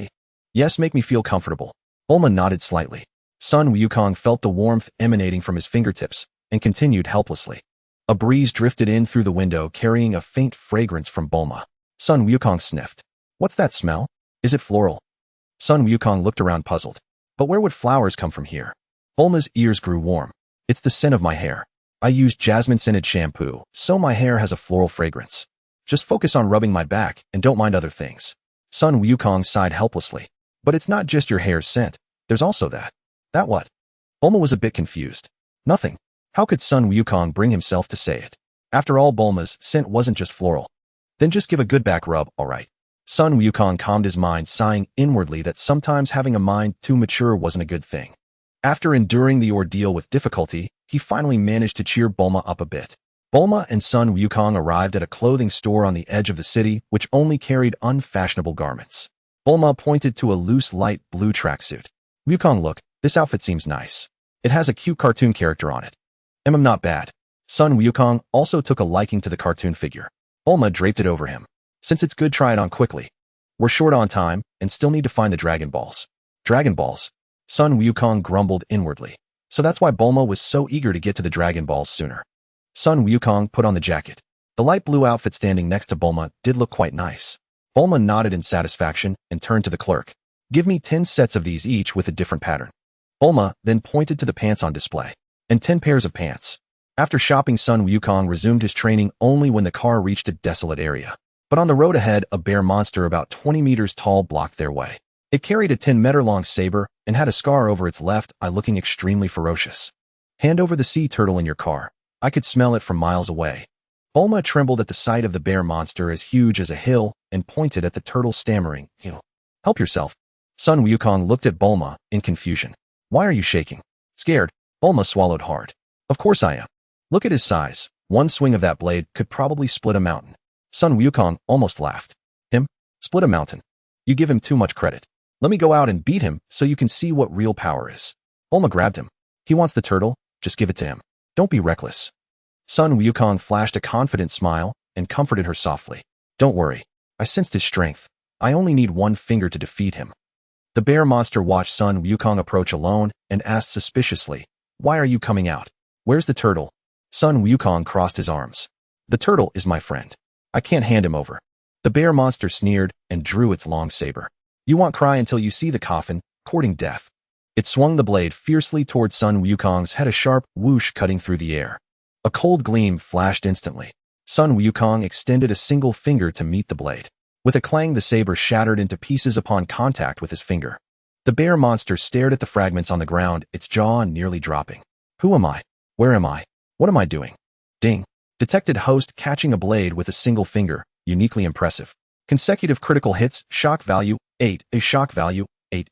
Yes, make me feel comfortable. Bulma nodded slightly. Sun Wukong felt the warmth emanating from his fingertips and continued helplessly. A breeze drifted in through the window, carrying a faint fragrance from Bulma. Sun Wukong sniffed. What's that smell? Is it floral? Sun Wukong looked around, puzzled. But where would flowers come from here? Bulma's ears grew warm. It's the scent of my hair. I used jasmine-scented shampoo, so my hair has a floral fragrance. Just focus on rubbing my back and don't mind other things. Sun Wukong sighed helplessly. But it's not just your hair's scent. There's also that. That what? Bulma was a bit confused. Nothing. How could Sun Wukong bring himself to say it? After all, Bulma's scent wasn't just floral. Then just give a good back rub, alright. Sun Wukong calmed his mind, sighing inwardly that sometimes having a mind too mature wasn't a good thing. After enduring the ordeal with difficulty, he finally managed to cheer Bulma up a bit. Bulma and Sun Wukong arrived at a clothing store on the edge of the city, which only carried unfashionable garments. Bulma pointed to a loose light blue tracksuit. Wukong, look, this outfit seems nice. It has a cute cartoon character on it. Not bad. Sun Wukong also took a liking to the cartoon figure. Bulma draped it over him. Since it's good, try it on quickly. We're short on time and still need to find the Dragon Balls. Dragon Balls? Sun Wukong grumbled inwardly. So that's why Bulma was so eager to get to the Dragon Balls sooner. Sun Wukong put on the jacket. The light blue outfit standing next to Bulma did look quite nice. Bulma nodded in satisfaction and turned to the clerk. Give me 10 sets of these, each with a different pattern. Bulma then pointed to the pants on display. And 10 pairs of pants. After shopping, Sun Wukong resumed his training only when the car reached a desolate area. But on the road ahead, a bear monster about 20 meters tall blocked their way. It carried a 10-meter-long saber and had a scar over its left eye, looking extremely ferocious. Hand over the sea turtle in your car. I could smell it from miles away. Bulma trembled at the sight of the bear monster, as huge as a hill, and pointed at the turtle, stammering, Help yourself. Sun Wukong looked at Bulma in confusion. Why are you shaking? Scared? Bulma swallowed hard. Of course I am. Look at his size. One swing of that blade could probably split a mountain. Sun Wukong almost laughed. Him? Split a mountain? You give him too much credit. Let me go out and beat him so you can see what real power is. Bulma grabbed him. He wants the turtle, just give it to him. Don't be reckless. Sun Wukong flashed a confident smile and comforted her softly. Don't worry. I sensed his strength. I only need one finger to defeat him. The bear monster watched Sun Wukong approach alone and asked suspiciously, Why are you coming out? Where's the turtle? Sun Wukong crossed his arms. The turtle is my friend. I can't hand him over. The bear monster sneered and drew its long saber. You won't cry until you see the coffin, courting death. It swung the blade fiercely toward Sun Wukong's head, a sharp whoosh cutting through the air. A cold gleam flashed instantly. Sun Wukong extended a single finger to meet the blade. With a clang, the saber shattered into pieces upon contact with his finger. The bear monster stared at the fragments on the ground, its jaw nearly dropping. Who am I? Where am I? What am I doing? Ding. Detected host catching a blade with a single finger, uniquely impressive. Consecutive critical hits, shock value, 8, a shock value, 8.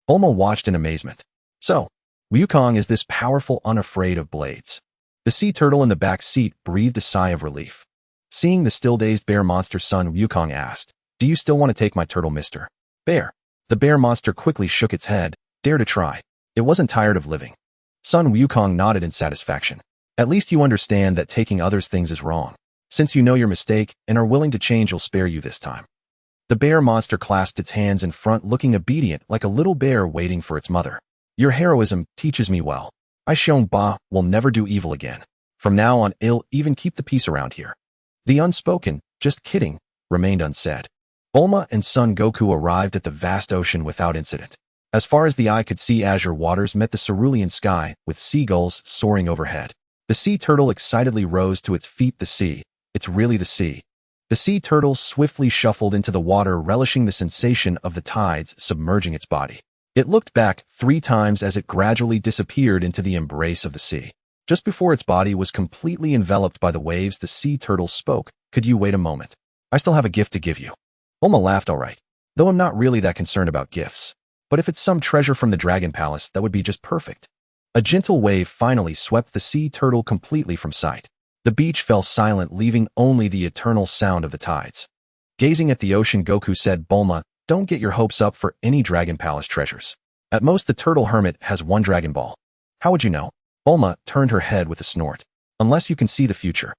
Bulma watched in amazement. So, Wukong is this powerful, unafraid of blades. The sea turtle in the back seat breathed a sigh of relief. Seeing the still dazed bear monster, Sun Wukong asked, Do you still want to take my turtle, Mr. Bear? The bear monster quickly shook its head. Dare to try. It wasn't tired of living. Sun Wukong nodded in satisfaction. At least you understand that taking others' things is wrong. Since you know your mistake and are willing to change, you'll spare you this time. The bear monster clasped its hands in front, looking obedient like a little bear waiting for its mother. Your heroism teaches me well. I Shon Ba will never do evil again. From now on, I'll even keep the peace around here. The unspoken, just kidding, remained unsaid. Bulma and Son Goku arrived at the vast ocean without incident. As far as the eye could see, azure waters met the cerulean sky, with seagulls soaring overhead. The sea turtle excitedly rose to its feet. The sea. It's really the sea. The sea turtle swiftly shuffled into the water, relishing the sensation of the tides submerging its body. It looked back 3 times as it gradually disappeared into the embrace of the sea. Just before its body was completely enveloped by the waves, the sea turtle spoke. Could you wait a moment? I still have a gift to give you. Bulma laughed alright, though I'm not really that concerned about gifts. But if it's some treasure from the Dragon Palace, that would be just perfect. A gentle wave finally swept the sea turtle completely from sight. The beach fell silent, leaving only the eternal sound of the tides. Gazing at the ocean, Goku said, Bulma, don't get your hopes up for any Dragon Palace treasures. At most, the turtle hermit has one Dragon Ball. How would you know? Bulma turned her head with a snort. Unless you can see the future.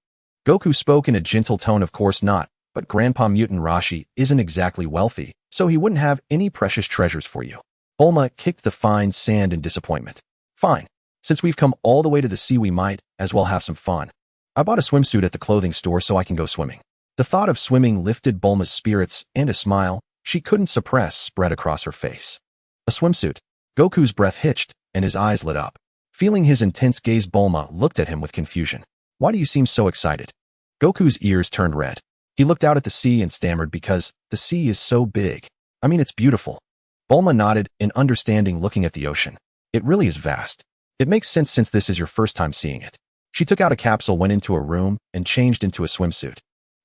Goku spoke in a gentle tone, of course not, but Grandpa Mutant Rashi isn't exactly wealthy, so he wouldn't have any precious treasures for you. Bulma kicked the fine sand in disappointment. Fine. Since we've come all the way to the sea, we might as well have some fun. I bought a swimsuit at the clothing store so I can go swimming. The thought of swimming lifted Bulma's spirits, and a smile she couldn't suppress spread across her face. A swimsuit. Goku's breath hitched, and his eyes lit up. Feeling his intense gaze, Bulma looked at him with confusion. Why do you seem so excited? Goku's ears turned red. He looked out at the sea and stammered, because the sea is so big. I mean, it's beautiful. Bulma nodded in understanding, looking at the ocean. It really is vast. It makes sense since this is your first time seeing it. She took out a capsule, went into a room, and changed into a swimsuit.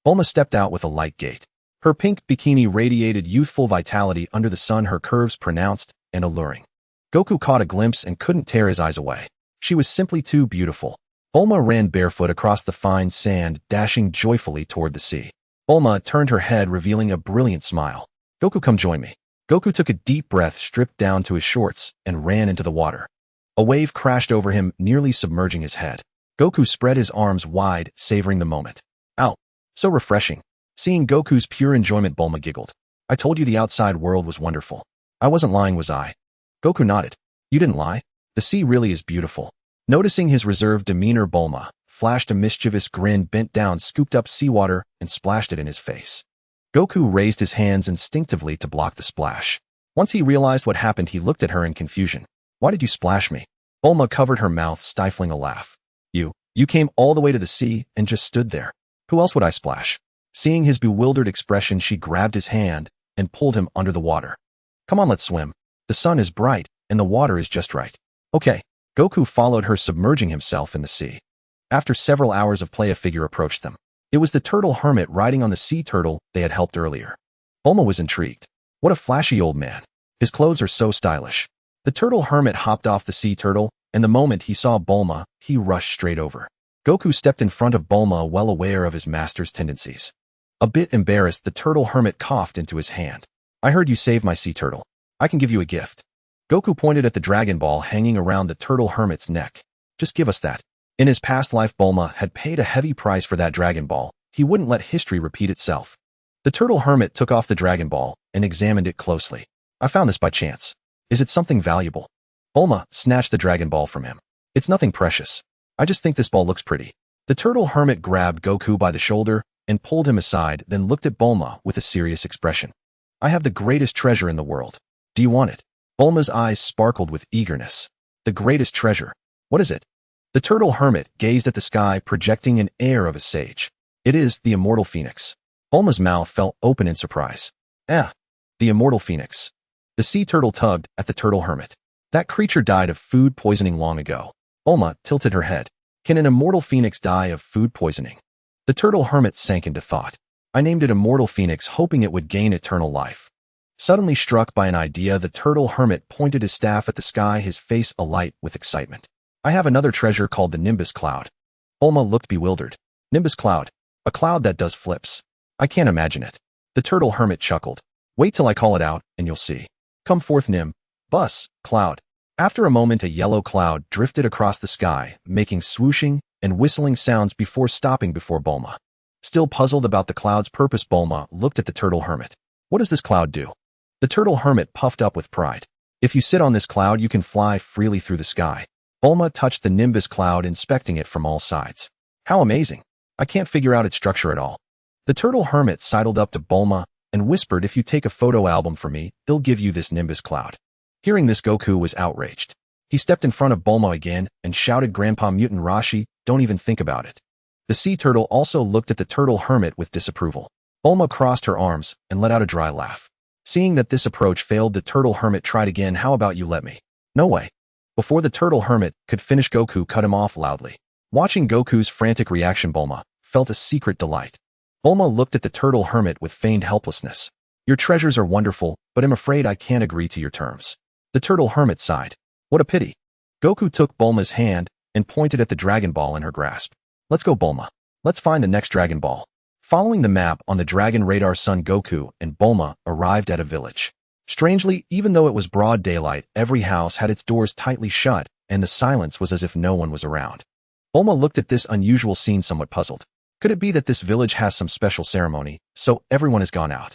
Bulma stepped out with a light gait. Her pink bikini radiated youthful vitality under the sun, her curves pronounced and alluring. Goku caught a glimpse and couldn't tear his eyes away. She was simply too beautiful. Bulma ran barefoot across the fine sand, dashing joyfully toward the sea. Bulma turned her head, revealing a brilliant smile. Goku, come join me. Goku took a deep breath, stripped down to his shorts, and ran into the water. A wave crashed over him, nearly submerging his head. Goku spread his arms wide, savoring the moment. Ow! So refreshing. Seeing Goku's pure enjoyment, Bulma giggled. I told you the outside world was wonderful. I wasn't lying, was I? Goku nodded. You didn't lie. The sea really is beautiful. Noticing his reserved demeanor, Bulma flashed a mischievous grin, bent down, scooped up seawater, and splashed it in his face. Goku raised his hands instinctively to block the splash. Once he realized what happened, he looked at her in confusion. Why did you splash me? Bulma covered her mouth, stifling a laugh. You came all the way to the sea and just stood there. Who else would I splash? Seeing his bewildered expression, she grabbed his hand and pulled him under the water. Come on, let's swim. The sun is bright and the water is just right. Okay. Goku followed her, submerging himself in the sea. After several hours of play, a figure approached them. It was the turtle hermit riding on the sea turtle they had helped earlier. Bulma was intrigued. What a flashy old man. His clothes are so stylish. The turtle hermit hopped off the sea turtle, and the moment he saw Bulma, he rushed straight over. Goku stepped in front of Bulma, well aware of his master's tendencies. A bit embarrassed, the turtle hermit coughed into his hand. I heard you saved my sea turtle. I can give you a gift. Goku pointed at the Dragon Ball hanging around the turtle hermit's neck. Just give us that. In his past life, Bulma had paid a heavy price for that Dragon Ball. He wouldn't let history repeat itself. The turtle hermit took off the Dragon Ball and examined it closely. I found this by chance. Is it something valuable? Bulma snatched the Dragon Ball from him. It's nothing precious. I just think this ball looks pretty. The turtle hermit grabbed Goku by the shoulder and pulled him aside, then looked at Bulma with a serious expression. I have the greatest treasure in the world. Do you want it? Bulma's eyes sparkled with eagerness. The greatest treasure. What is it? The turtle hermit gazed at the sky, projecting an air of a sage. It is the immortal phoenix. Bulma's mouth fell open in surprise. The immortal phoenix. The sea turtle tugged at the turtle hermit. That creature died of food poisoning long ago. Bulma tilted her head. Can an immortal phoenix die of food poisoning? The turtle hermit sank into thought. I named it Immortal Phoenix, hoping it would gain eternal life. Suddenly struck by an idea, the turtle hermit pointed his staff at the sky, his face alight with excitement. I have another treasure called the Nimbus Cloud. Bulma looked bewildered. Nimbus Cloud? A cloud that does flips. I can't imagine it. The turtle hermit chuckled. Wait till I call it out, and you'll see. Come forth, Bus, cloud. After a moment, a yellow cloud drifted across the sky, making swooshing and whistling sounds before stopping before Bulma. Still puzzled about the cloud's purpose, Bulma looked at the turtle hermit. What does this cloud do? The turtle hermit puffed up with pride. If you sit on this cloud, you can fly freely through the sky. Bulma touched the Nimbus Cloud, inspecting it from all sides. How amazing. I can't figure out its structure at all. The turtle hermit sidled up to Bulma and whispered, if you take a photo album for me, they'll give you this Nimbus Cloud. Hearing this, Goku was outraged. He stepped in front of Bulma again and shouted, Grandpa Mutant Rashi, don't even think about it. The sea turtle also looked at the turtle hermit with disapproval. Bulma crossed her arms and let out a dry laugh. Seeing that this approach failed, the turtle hermit tried again. How about you let me? No way. Before the turtle hermit could finish, Goku cut him off loudly. Watching Goku's frantic reaction, Bulma felt a secret delight. Bulma looked at the turtle hermit with feigned helplessness. Your treasures are wonderful, but I'm afraid I can't agree to your terms. The turtle hermit sighed. What a pity. Goku took Bulma's hand and pointed at the Dragon Ball in her grasp. Let's go, Bulma. Let's find the next Dragon Ball. Following the map on the Dragon radar, Son Goku and Bulma arrived at a village. Strangely, even though it was broad daylight, every house had its doors tightly shut, and the silence was as if no one was around. Bulma looked at this unusual scene somewhat puzzled. Could it be that this village has some special ceremony, so everyone has gone out?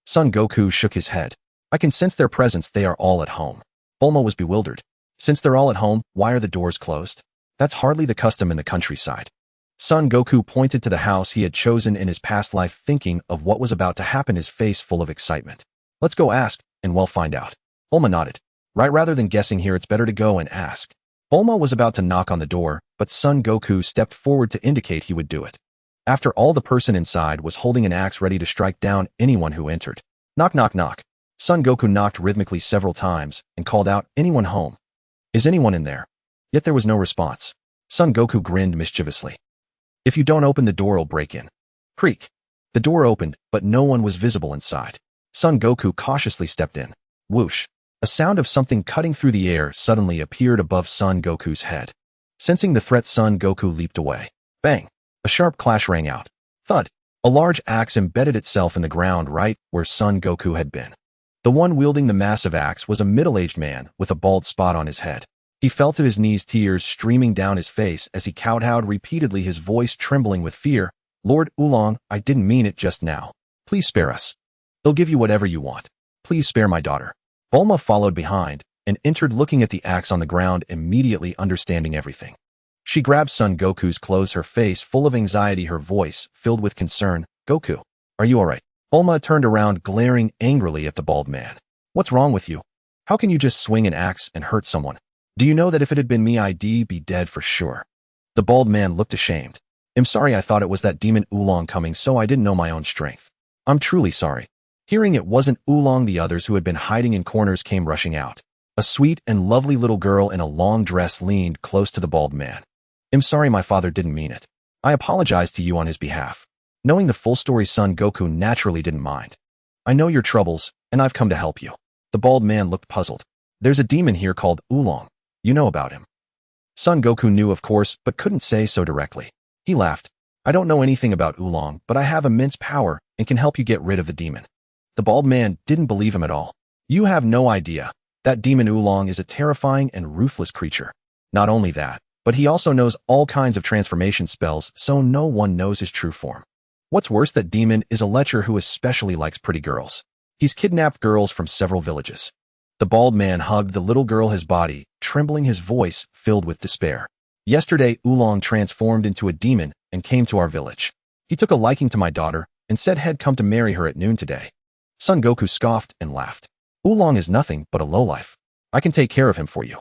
Son Goku shook his head. I can sense their presence, they are all at home. Bulma was bewildered. Since they're all at home, why are the doors closed? That's hardly the custom in the countryside. Son Goku pointed to the house he had chosen in his past life, thinking of what was about to happen, his face full of excitement. Let's go ask, and we'll find out. Bulma nodded. Right, rather than guessing here, it's better to go and ask. Bulma was about to knock on the door, but Son Goku stepped forward to indicate he would do it. After all, the person inside was holding an axe ready to strike down anyone who entered. Knock, knock, knock. Son Goku knocked rhythmically several times and called out, anyone home? Is anyone in there? Yet there was no response. Son Goku grinned mischievously. If you don't open the door, I'll break in. Creak. The door opened, but no one was visible inside. Son Goku cautiously stepped in. Whoosh. A sound of something cutting through the air suddenly appeared above Son Goku's head. Sensing the threat, Son Goku leaped away. Bang. A sharp clash rang out. Thud. A large axe embedded itself in the ground right where Son Goku had been. The one wielding the massive axe was a middle-aged man with a bald spot on his head. He fell to his knees, tears streaming down his face as he kowtowed repeatedly, his voice trembling with fear. Lord Oolong, I didn't mean it just now. Please spare us. They'll give you whatever you want. Please spare my daughter. Bulma followed behind and entered, looking at the axe on the ground, immediately understanding everything. She grabbed Son Goku's clothes, her face full of anxiety, her voice filled with concern. Goku, are you all right? Bulma turned around, glaring angrily at the bald man. What's wrong with you? How can you just swing an axe and hurt someone? Do you know that if it had been me, I'd be dead for sure? The bald man looked ashamed. I'm sorry, I thought it was that demon Oolong coming, so I didn't know my own strength. I'm truly sorry. Hearing it wasn't Oolong, the others who had been hiding in corners came rushing out. A sweet and lovely little girl in a long dress leaned close to the bald man. I'm sorry, my father didn't mean it. I apologize to you on his behalf. Knowing the full story, Son Goku naturally didn't mind. I know your troubles, and I've come to help you. The bald man looked puzzled. There's a demon here called Oolong. You know about him. Son Goku knew, of course, but couldn't say so directly. He laughed. I don't know anything about Oolong, but I have immense power and can help you get rid of the demon. The bald man didn't believe him at all. You have no idea. That demon Oolong is a terrifying and ruthless creature. Not only that, but he also knows all kinds of transformation spells, so no one knows his true form. What's worse, that demon is a lecher who especially likes pretty girls. He's kidnapped girls from several villages. The bald man hugged the little girl, his body trembling, his voice filled with despair. Yesterday, Oolong transformed into a demon and came to our village. He took a liking to my daughter and said he'd come to marry her at noon today. Son Goku scoffed and laughed. Oolong is nothing but a lowlife. I can take care of him for you.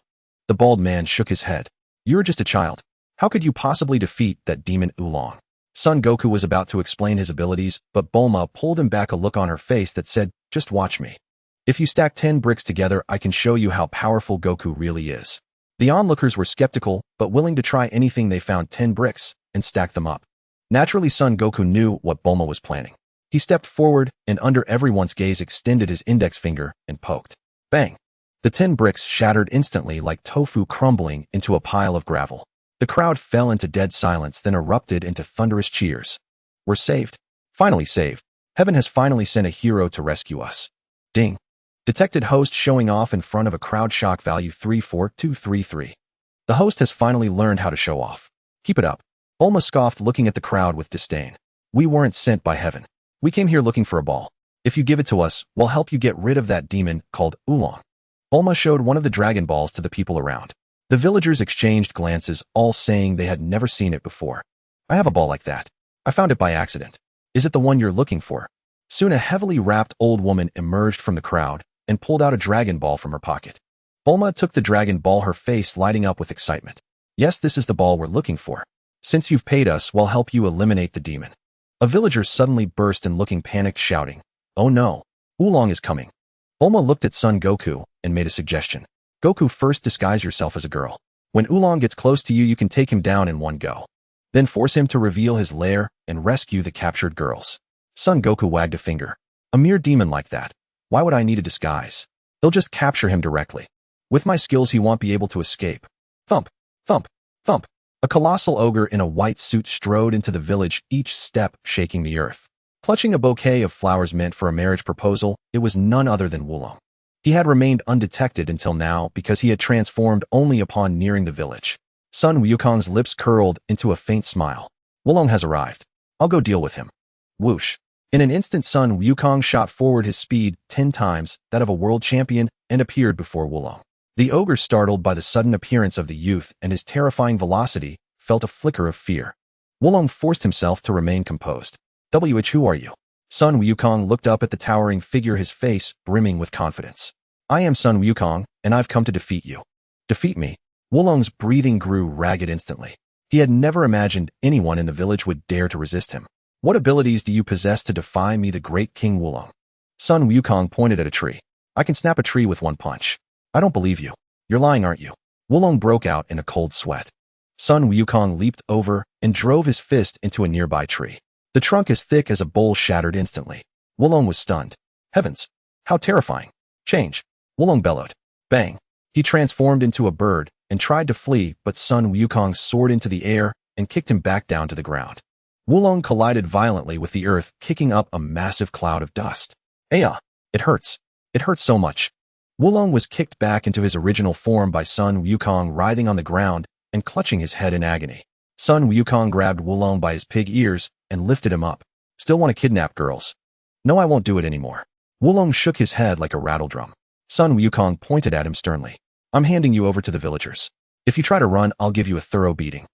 The bald man shook his head. You're just a child. How could you possibly defeat that demon Oolong? Son Goku was about to explain his abilities, but Bulma pulled him back, a look on her face that said, just watch me. If you stack 10 bricks together, I can show you how powerful Goku really is. The onlookers were skeptical, but willing to try anything. They found 10 bricks and stacked them up. Naturally, Son Goku knew what Bulma was planning. He stepped forward and, under everyone's gaze, extended his index finger and poked. Bang! The 10 bricks shattered instantly like tofu crumbling into a pile of gravel. The crowd fell into dead silence, then erupted into thunderous cheers. We're saved. Finally saved. Heaven has finally sent a hero to rescue us. Ding. Detected host showing off in front of a crowd. Shock value 34233. The host has finally learned how to show off. Keep it up. Bulma scoffed, looking at the crowd with disdain. We weren't sent by heaven. We came here looking for a ball. If you give it to us, we'll help you get rid of that demon called Oolong. Bulma showed one of the Dragon Balls to the people around. The villagers exchanged glances, all saying they had never seen it before. I have a ball like that. I found it by accident. Is it the one you're looking for? Soon a heavily wrapped old woman emerged from the crowd and pulled out a Dragon Ball from her pocket. Bulma took the Dragon Ball, her face lighting up with excitement. Yes, this is the ball we're looking for. Since you've paid us, we'll help you eliminate the demon. A villager suddenly burst in, looking panicked, shouting, Oh no! Oolong is coming. Bulma looked at Son Goku and made a suggestion. Goku, first disguise yourself as a girl. When Oolong gets close to you, you can take him down in one go. Then force him to reveal his lair and rescue the captured girls. Son Goku wagged a finger. A mere demon like that. Why would I need a disguise? They'll just capture him directly. With my skills he won't be able to escape. Thump, thump, thump. A colossal ogre in a white suit strode into the village, each step shaking the earth. Clutching a bouquet of flowers meant for a marriage proposal, it was none other than Wulong. He had remained undetected until now because he had transformed only upon nearing the village. Son Wukong's lips curled into a faint smile. Wulong has arrived. I'll go deal with him. Whoosh. In an instant, Son Wukong shot forward, his speed 10 times that of a world champion, and appeared before Wulong. The ogre, startled by the sudden appearance of the youth and his terrifying velocity, felt a flicker of fear. Wulong forced himself to remain composed. Who are you? Son Wukong looked up at the towering figure, his face brimming with confidence. I am Son Wukong, and I've come to defeat you. Defeat me? Wulong's breathing grew ragged instantly. He had never imagined anyone in the village would dare to resist him. What abilities do you possess to defy me, the great King Wulong? Son Wukong pointed at a tree. I can snap a tree with one punch. I don't believe you. You're lying, aren't you? Wulong broke out in a cold sweat. Son Wukong leaped over and drove his fist into a nearby tree. The trunk, as thick as a bowl, shattered instantly. Wulong was stunned. Heavens! How terrifying! Change! Wulong bellowed. Bang! He transformed into a bird and tried to flee, but Son Wukong soared into the air and kicked him back down to the ground. Wulong collided violently with the earth, kicking up a massive cloud of dust. Aya! It hurts. It hurts so much. Wulong was kicked back into his original form by Son Wukong, writhing on the ground and clutching his head in agony. Son Wukong grabbed Wulong by his pig ears and lifted him up. Still want to kidnap girls? No, I won't do it anymore. Wulong shook his head like a rattledrum. Son Wukong pointed at him sternly. I'm handing you over to the villagers. If you try to run, I'll give you a thorough beating.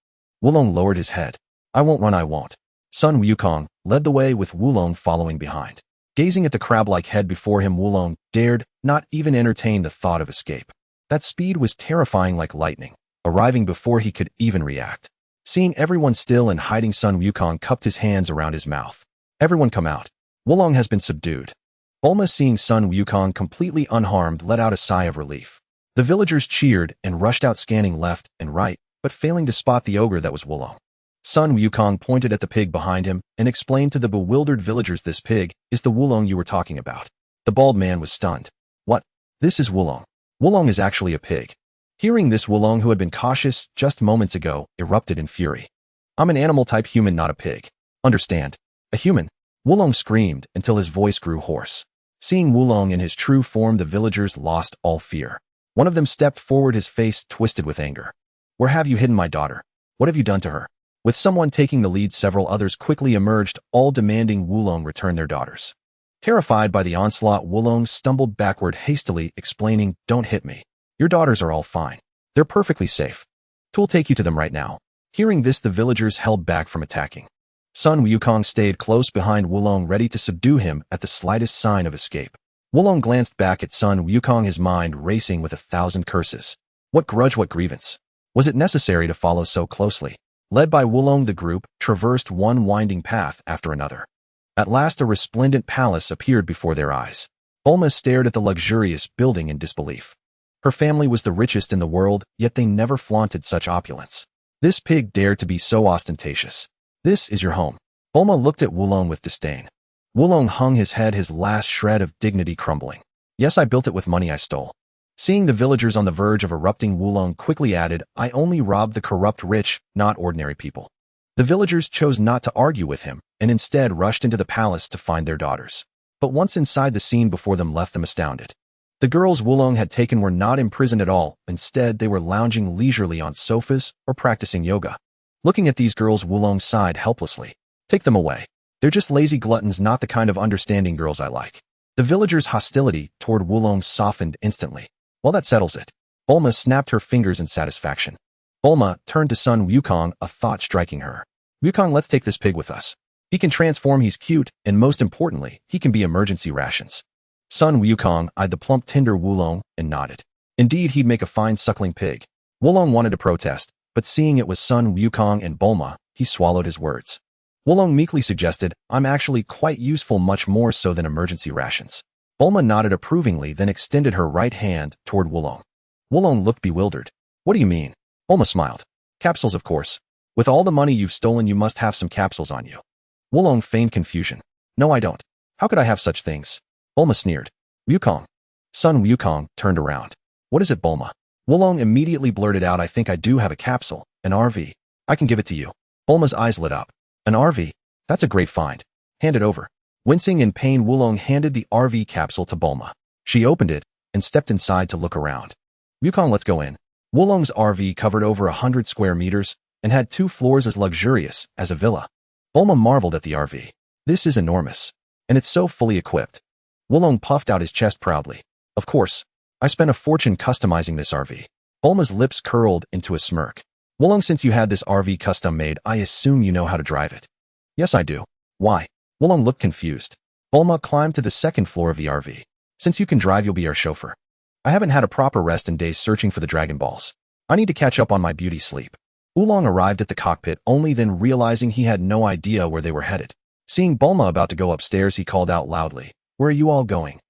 Wulong lowered his head. I won't run, I won't. Son Wukong led the way with Wulong following behind. Gazing at the crab-like head before him, Wulong dared not even entertain the thought of escape. That speed was terrifying like lightning, arriving before he could even react. Seeing everyone still and hiding, Son Wukong cupped his hands around his mouth. Everyone come out. Wulong has been subdued. Bulma, seeing Son Wukong completely unharmed, let out a sigh of relief. The villagers cheered and rushed out, scanning left and right, but failing to spot the ogre that was Wulong. Son Wukong pointed at the pig behind him and explained to the bewildered villagers, this pig is the Wulong you were talking about. The bald man was stunned. What? This is Wulong. Wulong is actually a pig. Hearing this, Wulong, who had been cautious just moments ago, erupted in fury. I'm an animal-type human, not a pig. Understand? A human? Wulong screamed until his voice grew hoarse. Seeing Wulong in his true form, the villagers lost all fear. One of them stepped forward, his face twisted with anger. Where have you hidden my daughter? What have you done to her? With someone taking the lead, several others quickly emerged, all demanding Wulong return their daughters. Terrified by the onslaught, Wulong stumbled backward, hastily explaining, Don't hit me. Your daughters are all fine. They're perfectly safe. We'll take you to them right now. Hearing this, the villagers held back from attacking. Son Wukong stayed close behind Wulong, ready to subdue him at the slightest sign of escape. Wulong glanced back at Son Wukong, his mind racing with 1,000 curses. What grudge, what grievance? Was it necessary to follow so closely? Led by Wulong, the group traversed one winding path after another. At last, a resplendent palace appeared before their eyes. Bulma stared at the luxurious building in disbelief. Her family was the richest in the world, yet they never flaunted such opulence. This pig dared to be so ostentatious. This is your home. Bulma looked at Wulong with disdain. Wulong hung his head, his last shred of dignity crumbling. Yes, I built it with money I stole. Seeing the villagers on the verge of erupting, Wulong quickly added, I only robbed the corrupt rich, not ordinary people. The villagers chose not to argue with him, and instead rushed into the palace to find their daughters. But once inside, the scene before them left them astounded. The girls Wulong had taken were not imprisoned at all. Instead, they were lounging leisurely on sofas or practicing yoga. Looking at these girls, Wulong sighed helplessly. Take them away. They're just lazy gluttons, not the kind of understanding girls I like. The villagers' hostility toward Wulong softened instantly. Well, that settles it. Bulma snapped her fingers in satisfaction. Bulma turned to Son Wukong, a thought striking her. Wukong, let's take this pig with us. He can transform, he's cute, and most importantly, he can be emergency rations. Son Wukong eyed the plump, tender Wulong and nodded. Indeed, he'd make a fine suckling pig. Wulong wanted to protest, but seeing it was Son Wukong and Bulma, he swallowed his words. Wulong meekly suggested, I'm actually quite useful, much more so than emergency rations. Bulma nodded approvingly, then extended her right hand toward Wulong. Wulong looked bewildered. What do you mean? Bulma smiled. Capsules, of course. With all the money you've stolen, you must have some capsules on you. Wulong feigned confusion. No, I don't. How could I have such things? Bulma sneered. Wukong. Son Wukong turned around. What is it, Bulma? Wulong immediately blurted out, I think I do have a capsule, an RV. I can give it to you. Bulma's eyes lit up. An RV? That's a great find. Hand it over. Wincing in pain, Wulong handed the RV capsule to Bulma. She opened it and stepped inside to look around. Wukong, let's go in. Wulong's RV covered over 100 square meters and had 2 floors as luxurious as a villa. Bulma marveled at the RV. This is enormous. And it's so fully equipped. Wulong puffed out his chest proudly. Of course. I spent a fortune customizing this RV. Bulma's lips curled into a smirk. Wulong, since you had this RV custom made, I assume you know how to drive it. Yes, I do. Why? Wulong looked confused. Bulma climbed to the 2nd floor of the RV. Since you can drive, you'll be our chauffeur. I haven't had a proper rest in days searching for the Dragon Balls. I need to catch up on my beauty sleep. Wulong arrived at the cockpit, only then realizing he had no idea where they were headed. Seeing Bulma about to go upstairs, he called out loudly, Where are you all going?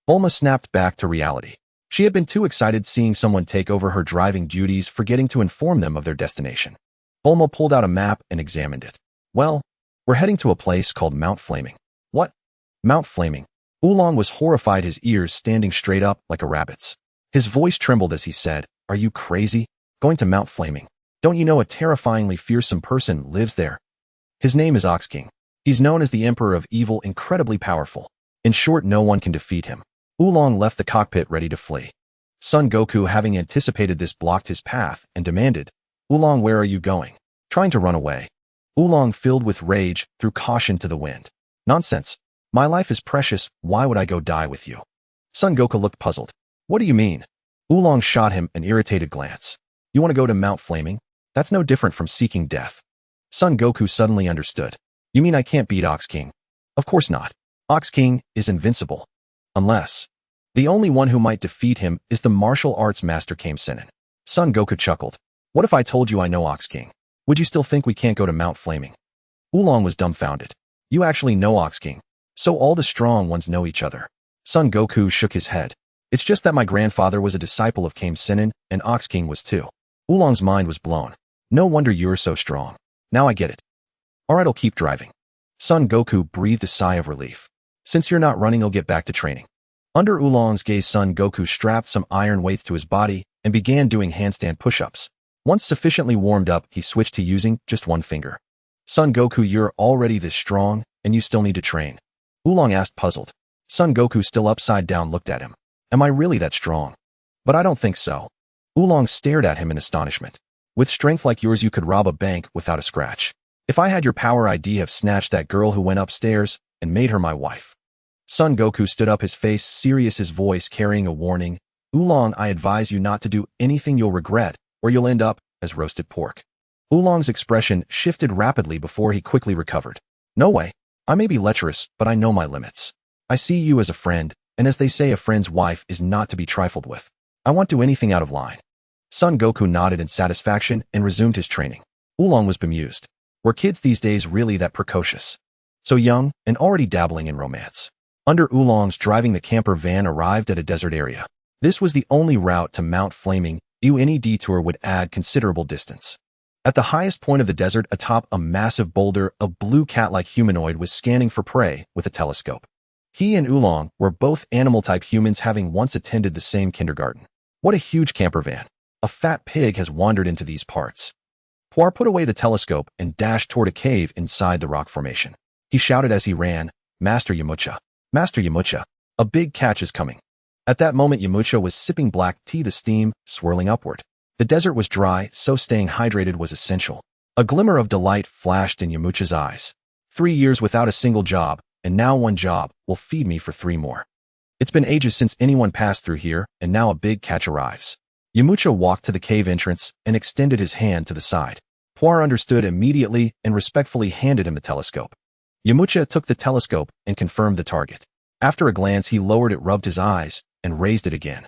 Bulma snapped back to reality. She had been too excited seeing someone take over her driving duties, forgetting to inform them of their destination. Bulma pulled out a map and examined it. Well, we're heading to a place called Mount Flaming. What? Mount Flaming? Wulong was horrified, his ears standing straight up like a rabbit's. His voice trembled as he said, Are you crazy? Going to Mount Flaming? Don't you know a terrifyingly fearsome person lives there? His name is Ox King. He's known as the Emperor of Evil, incredibly powerful. In short, no one can defeat him. Wulong left the cockpit ready to flee. Son Goku, having anticipated this, blocked his path and demanded, Wulong, where are you going? Trying to run away. Wulong, filled with rage, threw caution to the wind. Nonsense. My life is precious, why would I go die with you? Son Goku looked puzzled. What do you mean? Wulong shot him an irritated glance. You want to go to Mount Flaming? That's no different from seeking death. Son Goku suddenly understood. You mean I can't beat Ox King? Of course not. Ox King is invincible. Unless. The only one who might defeat him is the martial arts master Kame Sennin. Son Goku chuckled. What if I told you I know Ox King? Would you still think we can't go to Mount Flaming? Wulong was dumbfounded. You actually know Ox King. So all the strong ones know each other. Son Goku shook his head. It's just that my grandfather was a disciple of Kame Sennin, and Ox King was too. Wulong's mind was blown. No wonder you're so strong. Now I get it. Alright, I'll keep driving. Son Goku breathed a sigh of relief. Since you're not running, he'll get back to training. Under Wulong's gaze, Son Goku strapped some iron weights to his body and began doing handstand push-ups. Once sufficiently warmed up, he switched to using just one finger. Son Goku, you're already this strong, and you still need to train. Wulong asked, puzzled. Son Goku, still upside down, looked at him. Am I really that strong? But I don't think so. Wulong stared at him in astonishment. With strength like yours, you could rob a bank without a scratch. If I had your power, I'd have snatched that girl who went upstairs and made her my wife. Son Goku stood up, his face serious, his voice carrying a warning. Wulong, I advise you not to do anything you'll regret, or you'll end up as roasted pork. Wulong's expression shifted rapidly before he quickly recovered. No way. I may be lecherous, but I know my limits. I see you as a friend, and as they say, a friend's wife is not to be trifled with. I won't do anything out of line. Son Goku nodded in satisfaction and resumed his training. Wulong was bemused. Were kids these days really that precocious? So young and already dabbling in romance. Under Wulong's driving, the camper van arrived at a desert area. This was the only route to Mount Flaming. Any detour would add considerable distance. At the highest point of the desert, atop a massive boulder, a blue cat-like humanoid was scanning for prey with a telescope. He and Wulong were both animal-type humans, having once attended the same kindergarten. What a huge camper van. A fat pig has wandered into these parts. Puar put away the telescope and dashed toward a cave inside the rock formation. He shouted as he ran, Master Yamcha. Master Yamcha, a big catch is coming. At that moment, Yamcha was sipping black tea, the steam swirling upward. The desert was dry, so staying hydrated was essential. A glimmer of delight flashed in Yamcha's eyes. 3 years without a single job, and now one job will feed me for 3 more. It's been ages since anyone passed through here, and now a big catch arrives. Yamcha walked to the cave entrance and extended his hand to the side. Puar understood immediately and respectfully handed him the telescope. Yamcha took the telescope and confirmed the target. After a glance, he lowered it, rubbed his eyes, and raised it again.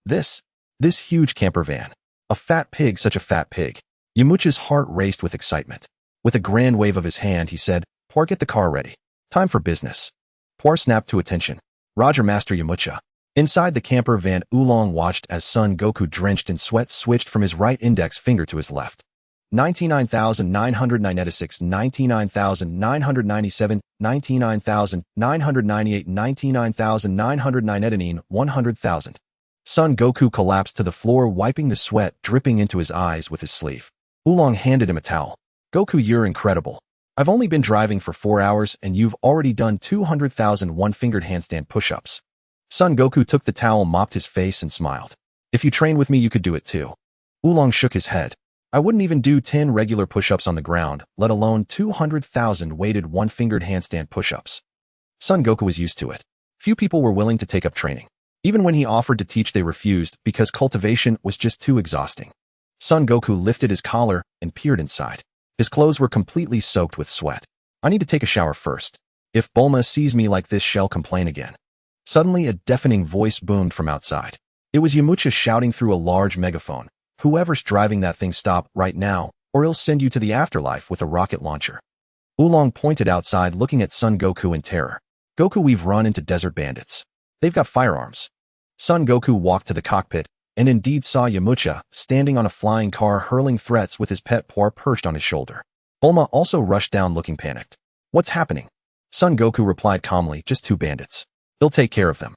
This huge camper van. A fat pig, such a fat pig. Yamcha's heart raced with excitement. With a grand wave of his hand, he said, Puar, get the car ready. Time for business. Puar snapped to attention. Roger, Master Yamcha. Inside the camper van, Wulong watched as Son Goku, drenched in sweat, switched from his right index finger to his left. 99,996, 99,997, 99,998, 99,909, 100,000. Son Goku collapsed to the floor, wiping the sweat dripping into his eyes with his sleeve. Oolong handed him a towel. Goku, you're incredible. I've only been driving for 4 hours and you've already done 200,000 one-fingered handstand push-ups. Son Goku took the towel, mopped his face, and smiled. If you train with me, you could do it too. Oolong shook his head. I wouldn't even do 10 regular push-ups on the ground, let alone 200,000 weighted one-fingered handstand push-ups. Son Goku was used to it. Few people were willing to take up training. Even when he offered to teach, they refused because cultivation was just too exhausting. Son Goku lifted his collar and peered inside. His clothes were completely soaked with sweat. I need to take a shower first. If Bulma sees me like this, she'll complain again. Suddenly, a deafening voice boomed from outside. It was Yamcha shouting through a large megaphone. Whoever's driving that thing, stop right now, or he'll send you to the afterlife with a rocket launcher. Oolong pointed outside, looking at Son Goku in terror. Goku, we've run into desert bandits. They've got firearms. Son Goku walked to the cockpit and indeed saw Yamcha standing on a flying car hurling threats with his pet paw perched on his shoulder. Bulma also rushed down looking panicked. What's happening? Son Goku replied calmly, just 2 bandits. They'll take care of them.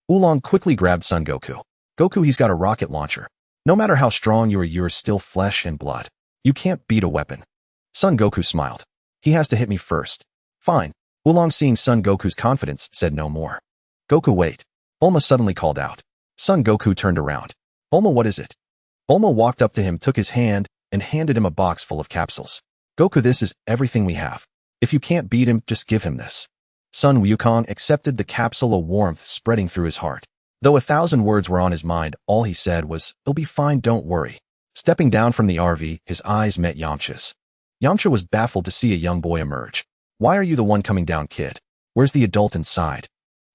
Oolong quickly grabbed Son Goku. Goku, he's got a rocket launcher. No matter how strong you are, you're still flesh and blood. You can't beat a weapon. Son Goku smiled. He has to hit me first. Fine. Oolong, seeing Son Goku's confidence, said no more. Goku, wait. Bulma suddenly called out. Son Goku turned around. Bulma, what is it? Bulma walked up to him, took his hand, and handed him a box full of capsules. Goku, this is everything we have. If you can't beat him, just give him this. Son Wukong accepted the capsule, a warmth spreading through his heart. Though 1,000 words were on his mind, all he said was, it'll be fine, don't worry. Stepping down from the RV, his eyes met Yamcha's. Yamcha was baffled to see a young boy emerge. Why are you the one coming down, kid? Where's the adult inside?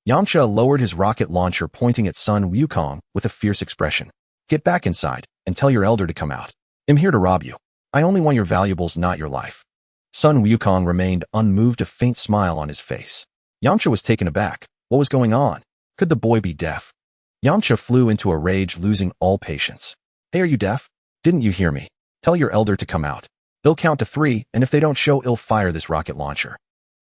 Yamcha lowered his rocket launcher, pointing at Son Wukong with a fierce expression. Get back inside and tell your elder to come out. I'm here to rob you. I only want your valuables, not your life. Son Wukong remained unmoved, a faint smile on his face. Yamcha was taken aback. What was going on? Could the boy be deaf? Yamcha flew into a rage, losing all patience. Hey, are you deaf? Didn't you hear me? Tell your elder to come out. They'll count to 3, and if they don't show, I'll fire this rocket launcher.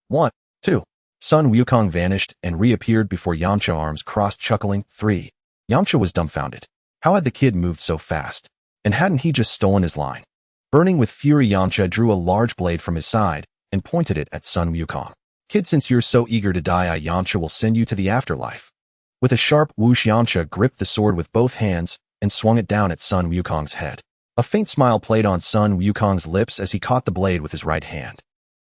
1, 2. Son Wukong vanished and reappeared before Yamcha, arms crossed, chuckling. 3. Yamcha was dumbfounded. How had the kid moved so fast? And hadn't he just stolen his line? Burning with fury, Yamcha drew a large blade from his side and pointed it at Son Wukong. Kid, since you're so eager to die, Yamcha will send you to the afterlife. With a sharp whoosh, Yamcha gripped the sword with both hands and swung it down at Son Wukong's head. A faint smile played on Son Wukong's lips as he caught the blade with his right hand.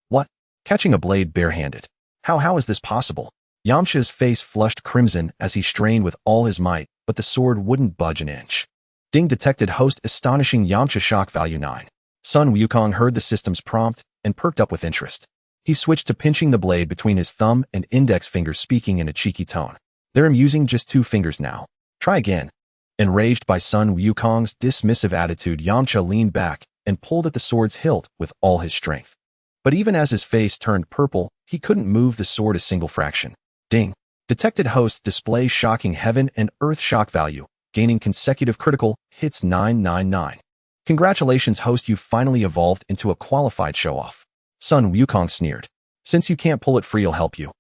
What? Catching a blade barehanded? How is this possible? Yamcha's face flushed crimson as he strained with all his might, but the sword wouldn't budge an inch. Ding, detected host, astonishing Yamcha, shock value 9. Son Wukong heard the system's prompt and perked up with interest. He switched to pinching the blade between his thumb and index fingers, speaking in a cheeky tone. There, I'm using just 2 fingers now. Try again. Enraged by Son Wukong's dismissive attitude, Yamcha leaned back and pulled at the sword's hilt with all his strength. But even as his face turned purple, he couldn't move the sword a single fraction. Ding. Detected host displays shocking heaven and earth shock value, gaining consecutive critical hits 999. Congratulations, host, you've finally evolved into a qualified show-off. Son Wukong sneered. Since you can't pull it free, I'll help you.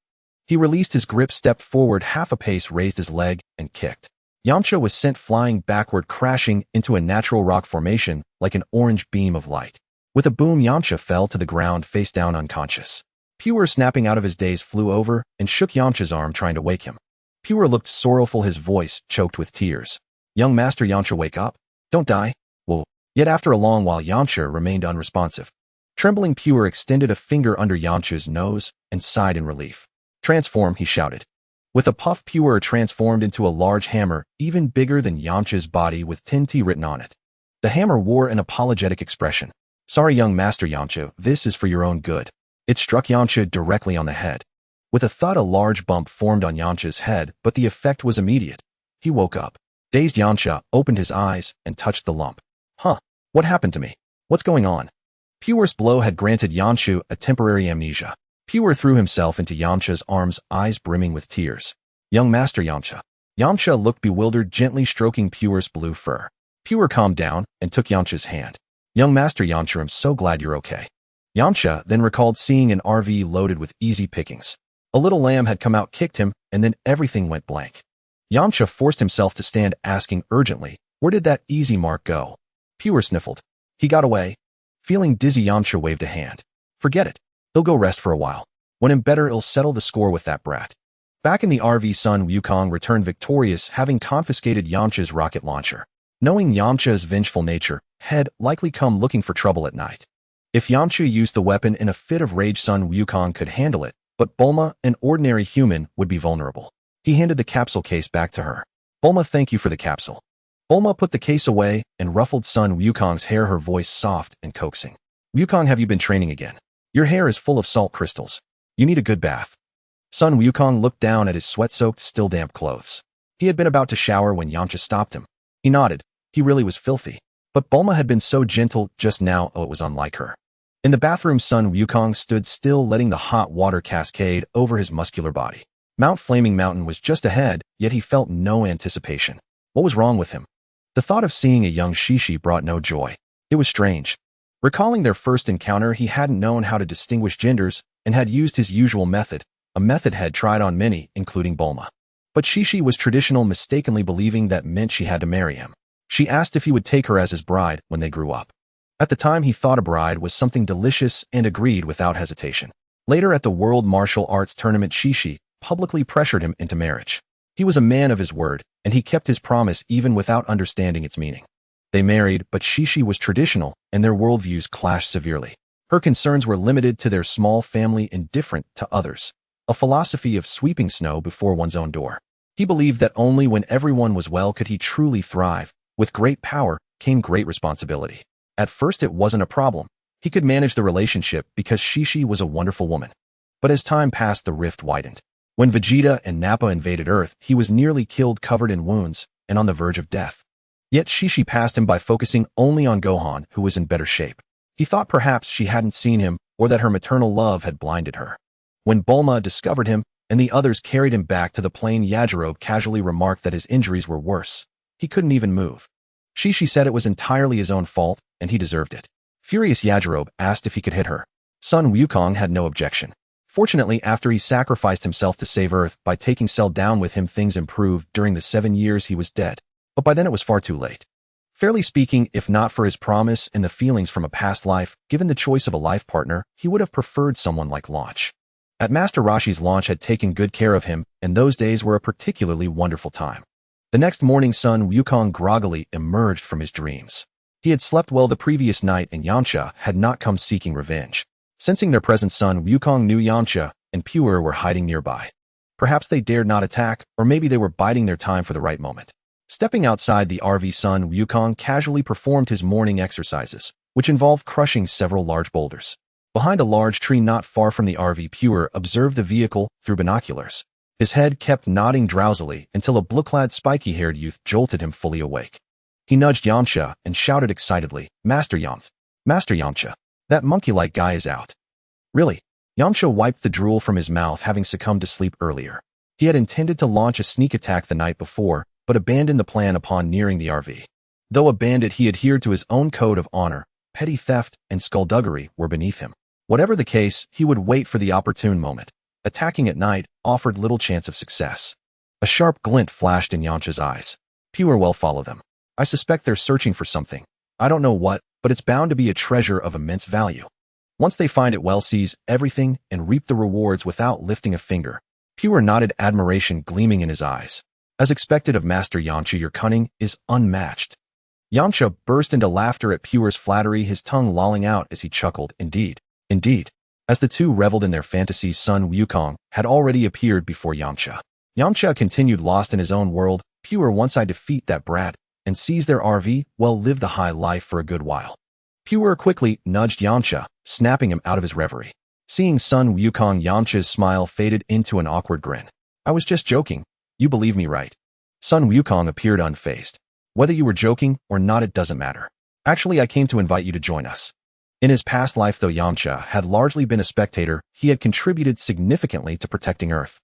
He released his grip, stepped forward half a pace, raised his leg, and kicked. Yamcha was sent flying backward, crashing into a natural rock formation like an orange beam of light. With a boom, Yamcha fell to the ground, face down, unconscious. Pure, snapping out of his daze, flew over and shook Yamcha's arm, trying to wake him. Pure looked sorrowful, his voice choked with tears. Young master Yamcha, wake up. Don't die. Well, yet after a long while, Yamcha remained unresponsive. Trembling, Pure extended a finger under Yamcha's nose and sighed in relief. Transform, he shouted. With a puff, Pure transformed into a large hammer, even bigger than Yamcha's body, with 10T written on it. The hammer wore an apologetic expression. Sorry, young master Yamcha, this is for your own good. It struck Yamcha directly on the head. With a thud, a large bump formed on Yamcha's head, but the effect was immediate. He woke up. Dazed, Yamcha opened his eyes and touched the lump. Huh, what happened to me? What's going on? Pure's blow had granted Yamcha a temporary amnesia. Pure threw himself into Yamcha's arms, eyes brimming with tears. Young master Yamcha. Yamcha looked bewildered, gently stroking Pure's blue fur. Pure calmed down and took Yamcha's hand. Young Master Yamcha, I'm so glad you're okay. Yamcha then recalled seeing an RV loaded with easy pickings. A little lamb had come out, kicked him, and then everything went blank. Yamcha forced himself to stand, asking urgently, where did that easy mark go? Pure sniffled. He got away. Feeling dizzy, Yamcha waved a hand. Forget it. He'll go rest for a while. When him better, he'll settle the score with that brat. Back in the RV, Son Wukong returned victorious, having confiscated Yamcha's rocket launcher. Knowing Yamcha's vengeful nature, had likely come looking for trouble at night. If Yamcha used the weapon in a fit of rage, Son Wukong could handle it, but Bulma, an ordinary human, would be vulnerable. He handed the capsule case back to her. Bulma, thank you for the capsule. Bulma put the case away and ruffled Son Wukong's hair, her voice soft and coaxing. Wukong, have you been training again? Your hair is full of salt crystals. You need a good bath. Son Wukong looked down at his sweat-soaked, still damp clothes. He had been about to shower when Yamcha stopped him. He nodded. He really was filthy. But Bulma had been so gentle just now, it was unlike her. In the bathroom, Son Wukong stood still, letting the hot water cascade over his muscular body. Mount Flaming Mountain was just ahead, yet he felt no anticipation. What was wrong with him? The thought of seeing a young Shishi brought no joy. It was strange. Recalling their first encounter, he hadn't known how to distinguish genders and had used his usual method, a method had tried on many, including Bulma. But Shishi was traditional, mistakenly believing that meant she had to marry him. She asked if he would take her as his bride when they grew up. At the time, he thought a bride was something delicious and agreed without hesitation. Later at the World Martial Arts Tournament, Shishi publicly pressured him into marriage. He was a man of his word, and he kept his promise even without understanding its meaning. They married, but Shishi was traditional, and their worldviews clashed severely. Her concerns were limited to their small family, indifferent to others. A philosophy of sweeping snow before one's own door. He believed that only when everyone was well could he truly thrive. With great power came great responsibility. At first it wasn't a problem. He could manage the relationship because Shishi was a wonderful woman. But as time passed, the rift widened. When Vegeta and Nappa invaded Earth, he was nearly killed, covered in wounds, and on the verge of death. Yet Shishi passed him by focusing only on Gohan, who was in better shape. He thought perhaps she hadn't seen him, or that her maternal love had blinded her. When Bulma discovered him, and the others carried him back to the plane, Yajirobe casually remarked that his injuries were worse. He couldn't even move. Shishi said it was entirely his own fault, and he deserved it. Furious, Yajirobe asked if he could hit her. Son Wukong had no objection. Fortunately, after he sacrificed himself to save Earth by taking Cell down with him, things improved. During the 7 years he was dead. But by then it was far too late. Fairly speaking, if not for his promise and the feelings from a past life, given the choice of a life partner, he would have preferred someone like Launch. At Master Roshi's, Launch had taken good care of him, and those days were a particularly wonderful time. The next morning, Son Wukong groggily emerged from his dreams. He had slept well the previous night, and Yamcha had not come seeking revenge. Sensing their presence, Son Wukong knew Yamcha and Pure were hiding nearby. Perhaps they dared not attack, or maybe they were biding their time for the right moment. Stepping outside the RV, Son Wukong casually performed his morning exercises, which involved crushing several large boulders. Behind a large tree not far from the RV, Pure observed the vehicle through binoculars. His head kept nodding drowsily until a blue-clad, spiky-haired youth jolted him fully awake. He nudged Yamcha and shouted excitedly, Master Yamcha! Master Yamcha! That monkey-like guy is out. Really? Yamcha wiped the drool from his mouth, having succumbed to sleep earlier. He had intended to launch a sneak attack the night before, but abandoned the plan upon nearing the RV. Though a bandit, he adhered to his own code of honor. Petty theft and skullduggery were beneath him. Whatever the case, he would wait for the opportune moment. Attacking at night offered little chance of success. A sharp glint flashed in Yamcha's eyes. Pure will follow them. I suspect they're searching for something. I don't know what, but it's bound to be a treasure of immense value. Once they find it, well, seize everything and reap the rewards without lifting a finger. Pure nodded, admiration gleaming in his eyes. As expected of Master Yamcha, your cunning is unmatched. Yamcha burst into laughter at Pure's flattery, his tongue lolling out as he chuckled. Indeed, indeed. As the two reveled in their fantasies, Son Wukong had already appeared before Yamcha. Yamcha continued lost in his own world. Pure, once I defeat that brat and seize their RV, well, live the high life for a good while. Pure quickly nudged Yamcha, snapping him out of his reverie. Seeing Son Wukong, Yamcha's smile faded into an awkward grin. I was just joking. You believe me, right? Son Wukong appeared unfazed. Whether you were joking or not, it doesn't matter. Actually, I came to invite you to join us. In his past life, though Yamcha had largely been a spectator, he had contributed significantly to protecting Earth.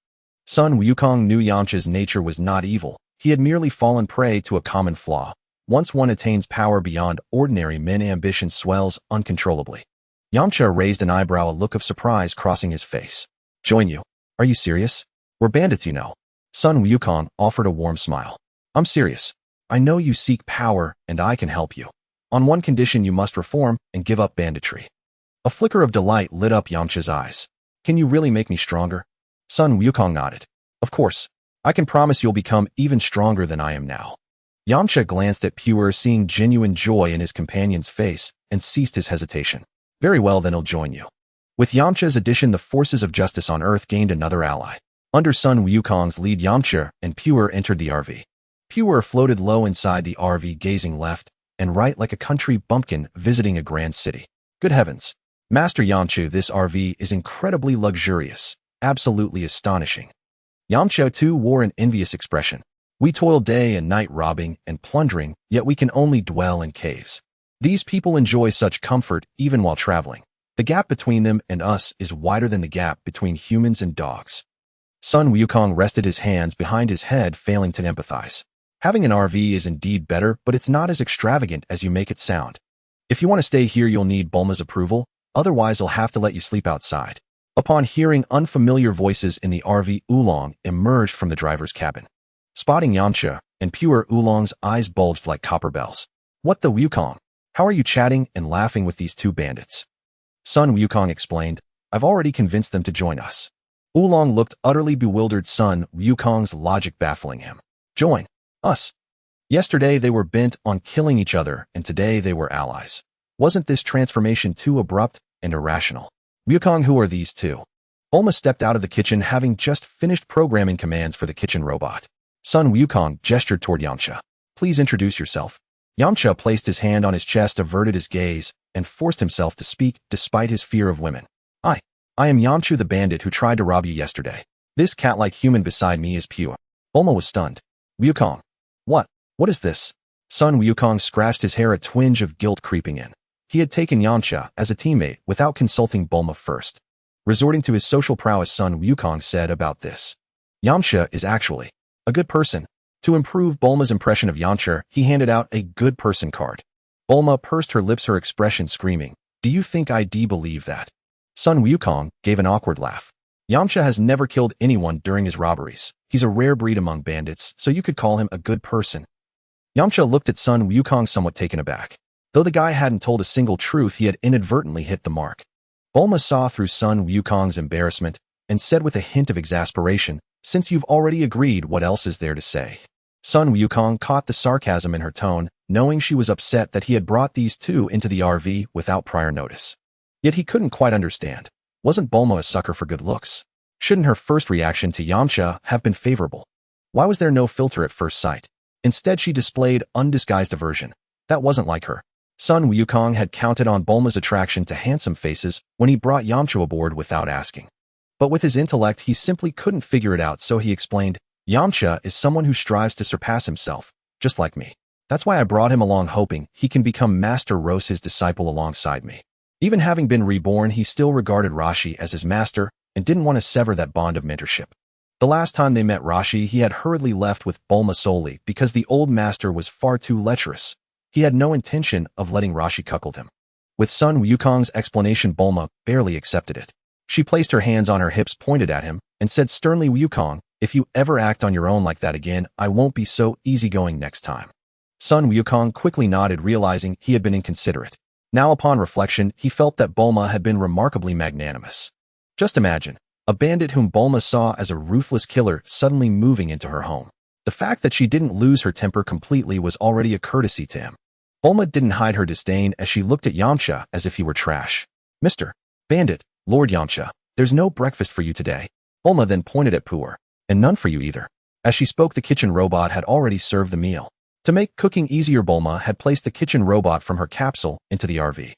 Son Wukong knew Yamcha's nature was not evil. He had merely fallen prey to a common flaw, Once one attains power beyond ordinary men, ambition swells uncontrollably. Yamcha raised an eyebrow, a look of surprise crossing his face. Join you? Are you serious? We're bandits, you know. Son Wukong offered a warm smile. I'm serious. I know you seek power, and I can help you. On one condition: you must reform and give up banditry. A flicker of delight lit up Yamcha's eyes. Can you really make me stronger? Son Wukong nodded. Of course. I can promise you'll become even stronger than I am now. Yamcha glanced at Pure, seeing genuine joy in his companion's face, and ceased his hesitation. Very well, then I'll join you. With Yamcha's addition, the forces of justice on Earth gained another ally. Under Son Wukong's lead, Yamcha and Pure entered the RV. Pure floated low inside the RV, gazing left and right like a country bumpkin visiting a grand city. Good heavens! Master Yamcha, this RV is incredibly luxurious, absolutely astonishing. Yamcha too wore an envious expression. We toil day and night robbing and plundering, yet we can only dwell in caves. These people enjoy such comfort even while traveling. The gap between them and us is wider than the gap between humans and dogs. Son Wukong rested his hands behind his head, failing to empathize. Having an RV is indeed better, but it's not as extravagant as you make it sound. If you want to stay here, you'll need Bulma's approval, otherwise I'll have to let you sleep outside. Upon hearing unfamiliar voices in the RV, Oolong emerged from the driver's cabin. Spotting Yamcha and Pure, Oolong's eyes bulged like copper bells. What the Wukong? How are you chatting and laughing with these two bandits? Son Wukong explained. I've already convinced them to join us. Oolong looked utterly bewildered, Son Wukong's logic baffling him. Join us? Yesterday they were bent on killing each other, and today they were allies. Wasn't this transformation too abrupt and irrational? Wukong, who are these two? Bulma stepped out of the kitchen, having just finished programming commands for the kitchen robot. Son Wukong gestured toward Yamcha. Please introduce yourself. Yamcha placed his hand on his chest, averted his gaze, and forced himself to speak despite his fear of women. I am Yamcha, the bandit who tried to rob you yesterday. This cat-like human beside me is Pure. Bulma was stunned. Wukong. What is this? Son Wukong scratched his hair, a twinge of guilt creeping in. He had taken Yamcha as a teammate without consulting Bulma first. Resorting to his social prowess, Son Wukong said about this. Yamcha is actually a good person. To improve Bulma's impression of Yamcha, he handed out a good person card. Bulma pursed her lips, her expression screaming. Do you think I believe that? Son Wukong gave an awkward laugh. Yamcha has never killed anyone during his robberies. He's a rare breed among bandits, so you could call him a good person. Yamcha looked at Son Wukong, somewhat taken aback. Though the guy hadn't told a single truth, he had inadvertently hit the mark. Bulma saw through Son Wukong's embarrassment and said with a hint of exasperation, since you've already agreed, what else is there to say? Son Wukong caught the sarcasm in her tone, knowing she was upset that he had brought these two into the RV without prior notice. Yet he couldn't quite understand. Wasn't Bulma a sucker for good looks? Shouldn't her first reaction to Yamcha have been favorable? Why was there no filter at first sight? Instead, she displayed undisguised aversion. That wasn't like her. Son Wukong had counted on Bulma's attraction to handsome faces when he brought Yamcha aboard without asking. But with his intellect, he simply couldn't figure it out, so he explained, Yamcha is someone who strives to surpass himself, just like me. That's why I brought him along, hoping he can become Master Ross, his disciple, alongside me. Even having been reborn, he still regarded Rashi as his master and didn't want to sever that bond of mentorship. The last time they met Rashi, he had hurriedly left with Bulma solely because the old master was far too lecherous. He had no intention of letting Rashi cuckold him. With Son Wukong's explanation, Bulma barely accepted it. She placed her hands on her hips, pointed at him, and said sternly, Wukong, if you ever act on your own like that again, I won't be so easygoing next time. Son Wukong quickly nodded, realizing he had been inconsiderate. Now, upon reflection, he felt that Bulma had been remarkably magnanimous. Just imagine, a bandit whom Bulma saw as a ruthless killer suddenly moving into her home. The fact that she didn't lose her temper completely was already a courtesy to him. Bulma didn't hide her disdain as she looked at Yamcha as if he were trash. Mr. Bandit, Lord Yamcha, there's no breakfast for you today. Bulma then pointed at Pure. And none for you either. As she spoke, the kitchen robot had already served the meal. To make cooking easier, Bulma had placed the kitchen robot from her capsule into the RV.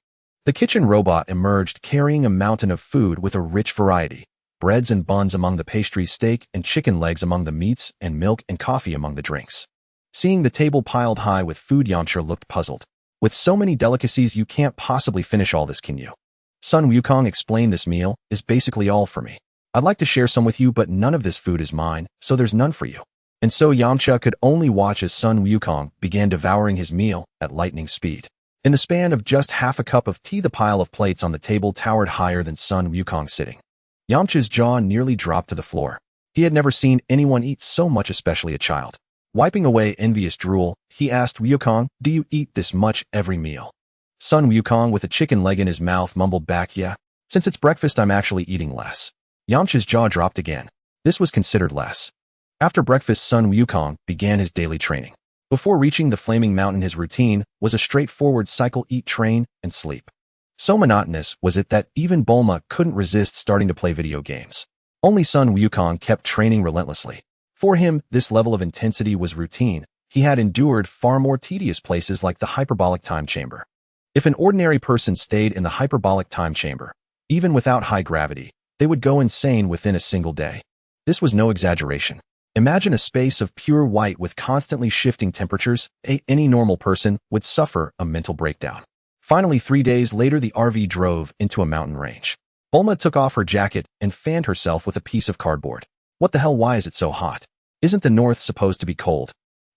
The kitchen robot emerged carrying a mountain of food with a rich variety. Breads and buns among the pastries, steak and chicken legs among the meats, and milk and coffee among the drinks. Seeing the table piled high with food, Yamcha looked puzzled. With so many delicacies, you can't possibly finish all this, can you? Son Wukong explained, this meal is basically all for me. I'd like to share some with you, but none of this food is mine, so there's none for you. And so Yamcha could only watch as Sun Wukong began devouring his meal at lightning speed. In the span of just half a cup of tea, the pile of plates on the table towered higher than Sun Wukong sitting. Yamcha's jaw nearly dropped to the floor. He had never seen anyone eat so much, especially a child. Wiping away envious drool, he asked Wukong, "Do you eat this much every meal?" Sun Wukong, with a chicken leg in his mouth, mumbled back, "Yeah. Since it's breakfast, I'm actually eating less." Yamcha's jaw dropped again. This was considered less. After breakfast, Sun Wukong began his daily training. Before reaching the Flaming Mountain, his routine was a straightforward cycle: eat, train, and sleep. So monotonous was it that even Bulma couldn't resist starting to play video games. Only Sun Wukong kept training relentlessly. For him, this level of intensity was routine. He had endured far more tedious places like the hyperbolic time chamber. If an ordinary person stayed in the hyperbolic time chamber, even without high gravity, they would go insane within a single day. This was no exaggeration. Imagine a space of pure white with constantly shifting temperatures. Any normal person would suffer a mental breakdown. Finally, 3 days later, the RV drove into a mountain range. Bulma took off her jacket and fanned herself with a piece of cardboard. "What the hell, why is it so hot? Isn't the north supposed to be cold?"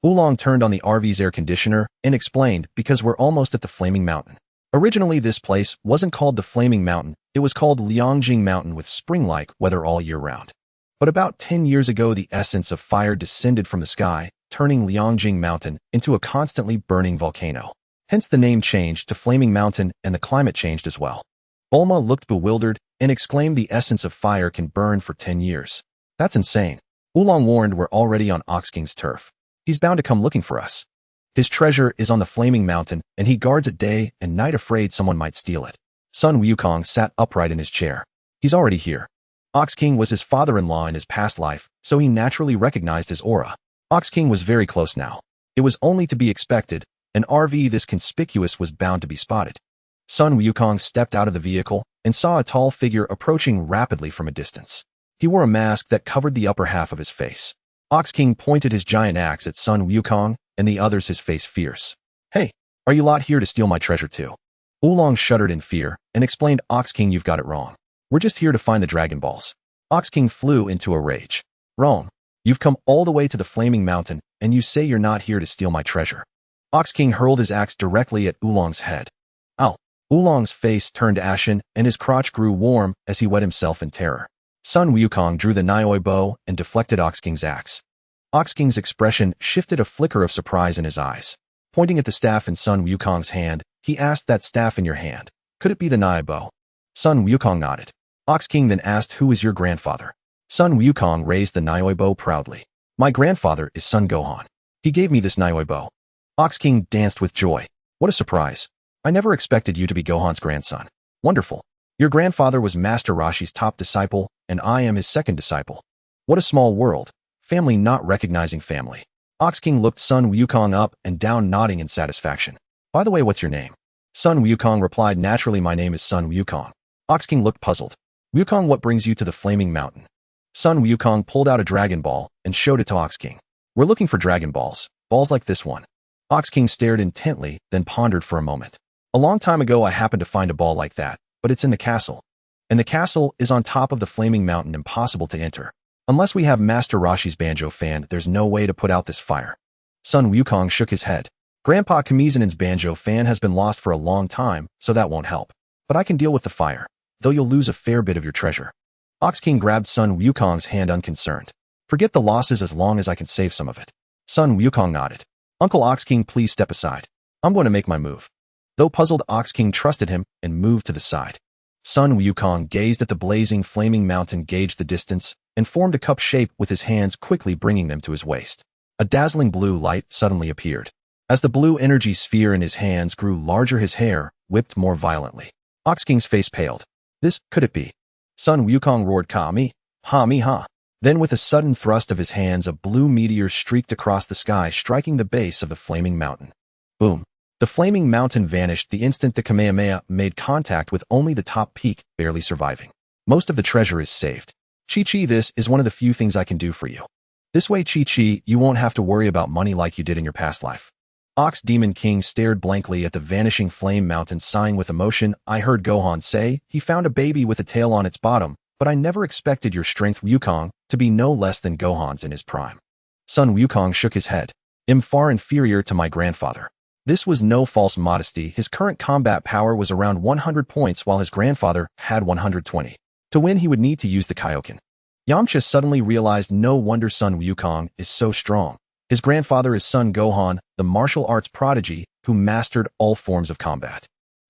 Oolong turned on the RV's air conditioner and explained, "Because we're almost at the Flaming Mountain." Originally, this place wasn't called the Flaming Mountain. It was called Liangjing Mountain, with spring-like weather all year round. But about 10 years ago, the essence of fire descended from the sky, turning Liangjing Mountain into a constantly burning volcano. Hence the name changed to Flaming Mountain, and the climate changed as well. Bulma looked bewildered and exclaimed, "The essence of fire can burn for 10 years. That's insane." Oolong warned, "We're already on Ox King's turf. He's bound to come looking for us. His treasure is on the Flaming Mountain, and he guards it day and night, afraid someone might steal it." Sun Wukong sat upright in his chair. "He's already here." Ox King was his father-in-law in his past life, so he naturally recognized his aura. Ox King was very close now. It was only to be expected. An RV this conspicuous was bound to be spotted. Sun Wukong stepped out of the vehicle and saw a tall figure approaching rapidly from a distance. He wore a mask that covered the upper half of his face. Ox King pointed his giant axe at Sun Wukong, and the others, his face fierce. "Hey, are you lot here to steal my treasure too?" Oolong shuddered in fear and explained, "Ox King, you've got it wrong. We're just here to find the Dragon Balls." Ox King flew into a rage. "Wrong. You've come all the way to the Flaming Mountain, and you say you're not here to steal my treasure." Ox King hurled his axe directly at Oolong's head. Ow! Oolong's face turned ashen, and his crotch grew warm as he wet himself in terror. Sun Wukong drew the Nioi bow and deflected Ox King's axe. Ox King's expression shifted, a flicker of surprise in his eyes. Pointing at the staff in Sun Wukong's hand, he asked, "That staff in your hand, could it be the Nioi bow?" Sun Wukong nodded. Ox King then asked, "Who is your grandfather?" Sun Wukong raised the Nioi bow proudly. "My grandfather is Son Gohan. He gave me this Nioi bow." Ox King danced with joy. "What a surprise. I never expected you to be Gohan's grandson. Wonderful. Your grandfather was Master Roshi's top disciple, and I am his second disciple. What a small world. Family not recognizing family." Ox King looked Sun Wukong up and down, nodding in satisfaction. "By the way, what's your name?" Sun Wukong replied, "Naturally, my name is Sun Wukong." Ox King looked puzzled. "Wukong, what brings you to the Flaming Mountain?" Sun Wukong pulled out a Dragon Ball and showed it to Ox King. "We're looking for Dragon Balls, balls like this one." Ox King stared intently, then pondered for a moment. "A long time ago, I happened to find a ball like that, but it's in the castle. And the castle is on top of the Flaming Mountain, impossible to enter. Unless we have Master Roshi's banjo fan, there's no way to put out this fire." Sun Wukong shook his head. "Grandpa Kamizenen's banjo fan has been lost for a long time, so that won't help. But I can deal with the fire, though you'll lose a fair bit of your treasure." Ox King grabbed Sun Wukong's hand unconcerned. "Forget the losses as long as I can save some of it." Sun Wukong nodded. "Uncle Ox King, please step aside. I'm going to make my move." Though puzzled, Ox King trusted him and moved to the side. Sun Wukong gazed at the blazing Flaming Mountain, gauged the distance, and formed a cup shape with his hands, quickly bringing them to his waist. A dazzling blue light suddenly appeared. As the blue energy sphere in his hands grew larger, his hair whipped more violently. Ox King's face paled. "This, could it be?" Sun Wukong roared, "Ka-mi, ha-mi ha." Then with a sudden thrust of his hands, a blue meteor streaked across the sky, striking the base of the Flaming Mountain. Boom. The Flaming Mountain vanished the instant the Kamehameha made contact with only the top peak barely surviving. Most of the treasure is saved. Chi-Chi, this is one of the few things I can do for you. This way, Chi-Chi, you won't have to worry about money like you did in your past life. Ox Demon King stared blankly at the vanishing Flame Mountain, sighing with emotion. "I heard Gohan say he found a baby with a tail on its bottom, but I never expected your strength, Wukong, to be no less than Gohan's in his prime." Sun Wukong shook his head. I'm far inferior to my grandfather. This was no false modesty. His current combat power was around 100 points while his grandfather had 120. To win, he would need to use the Kaioken. Yamcha suddenly realized no wonder Sun Wukong is so strong. His grandfather is Son Gohan, the martial arts prodigy who mastered all forms of combat.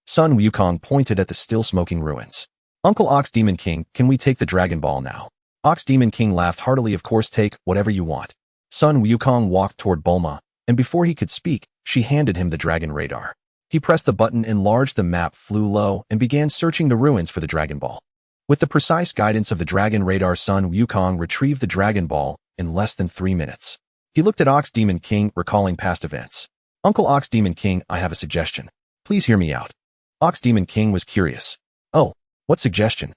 Sun Wukong pointed at the still-smoking ruins. Uncle Ox Demon King, can we take the Dragon Ball now? Ox Demon King laughed heartily. Of course, take whatever you want. Sun Wukong walked toward Bulma, and before he could speak, she handed him the Dragon Radar. He pressed the button, enlarged the map, flew low, and began searching the ruins for the Dragon Ball. With the precise guidance of the Dragon Radar, Sun Wukong retrieved the Dragon Ball in less than 3 minutes. He looked at Ox Demon King, recalling past events. Uncle Ox Demon King, I have a suggestion. Please hear me out. Ox Demon King was curious. Oh, what suggestion?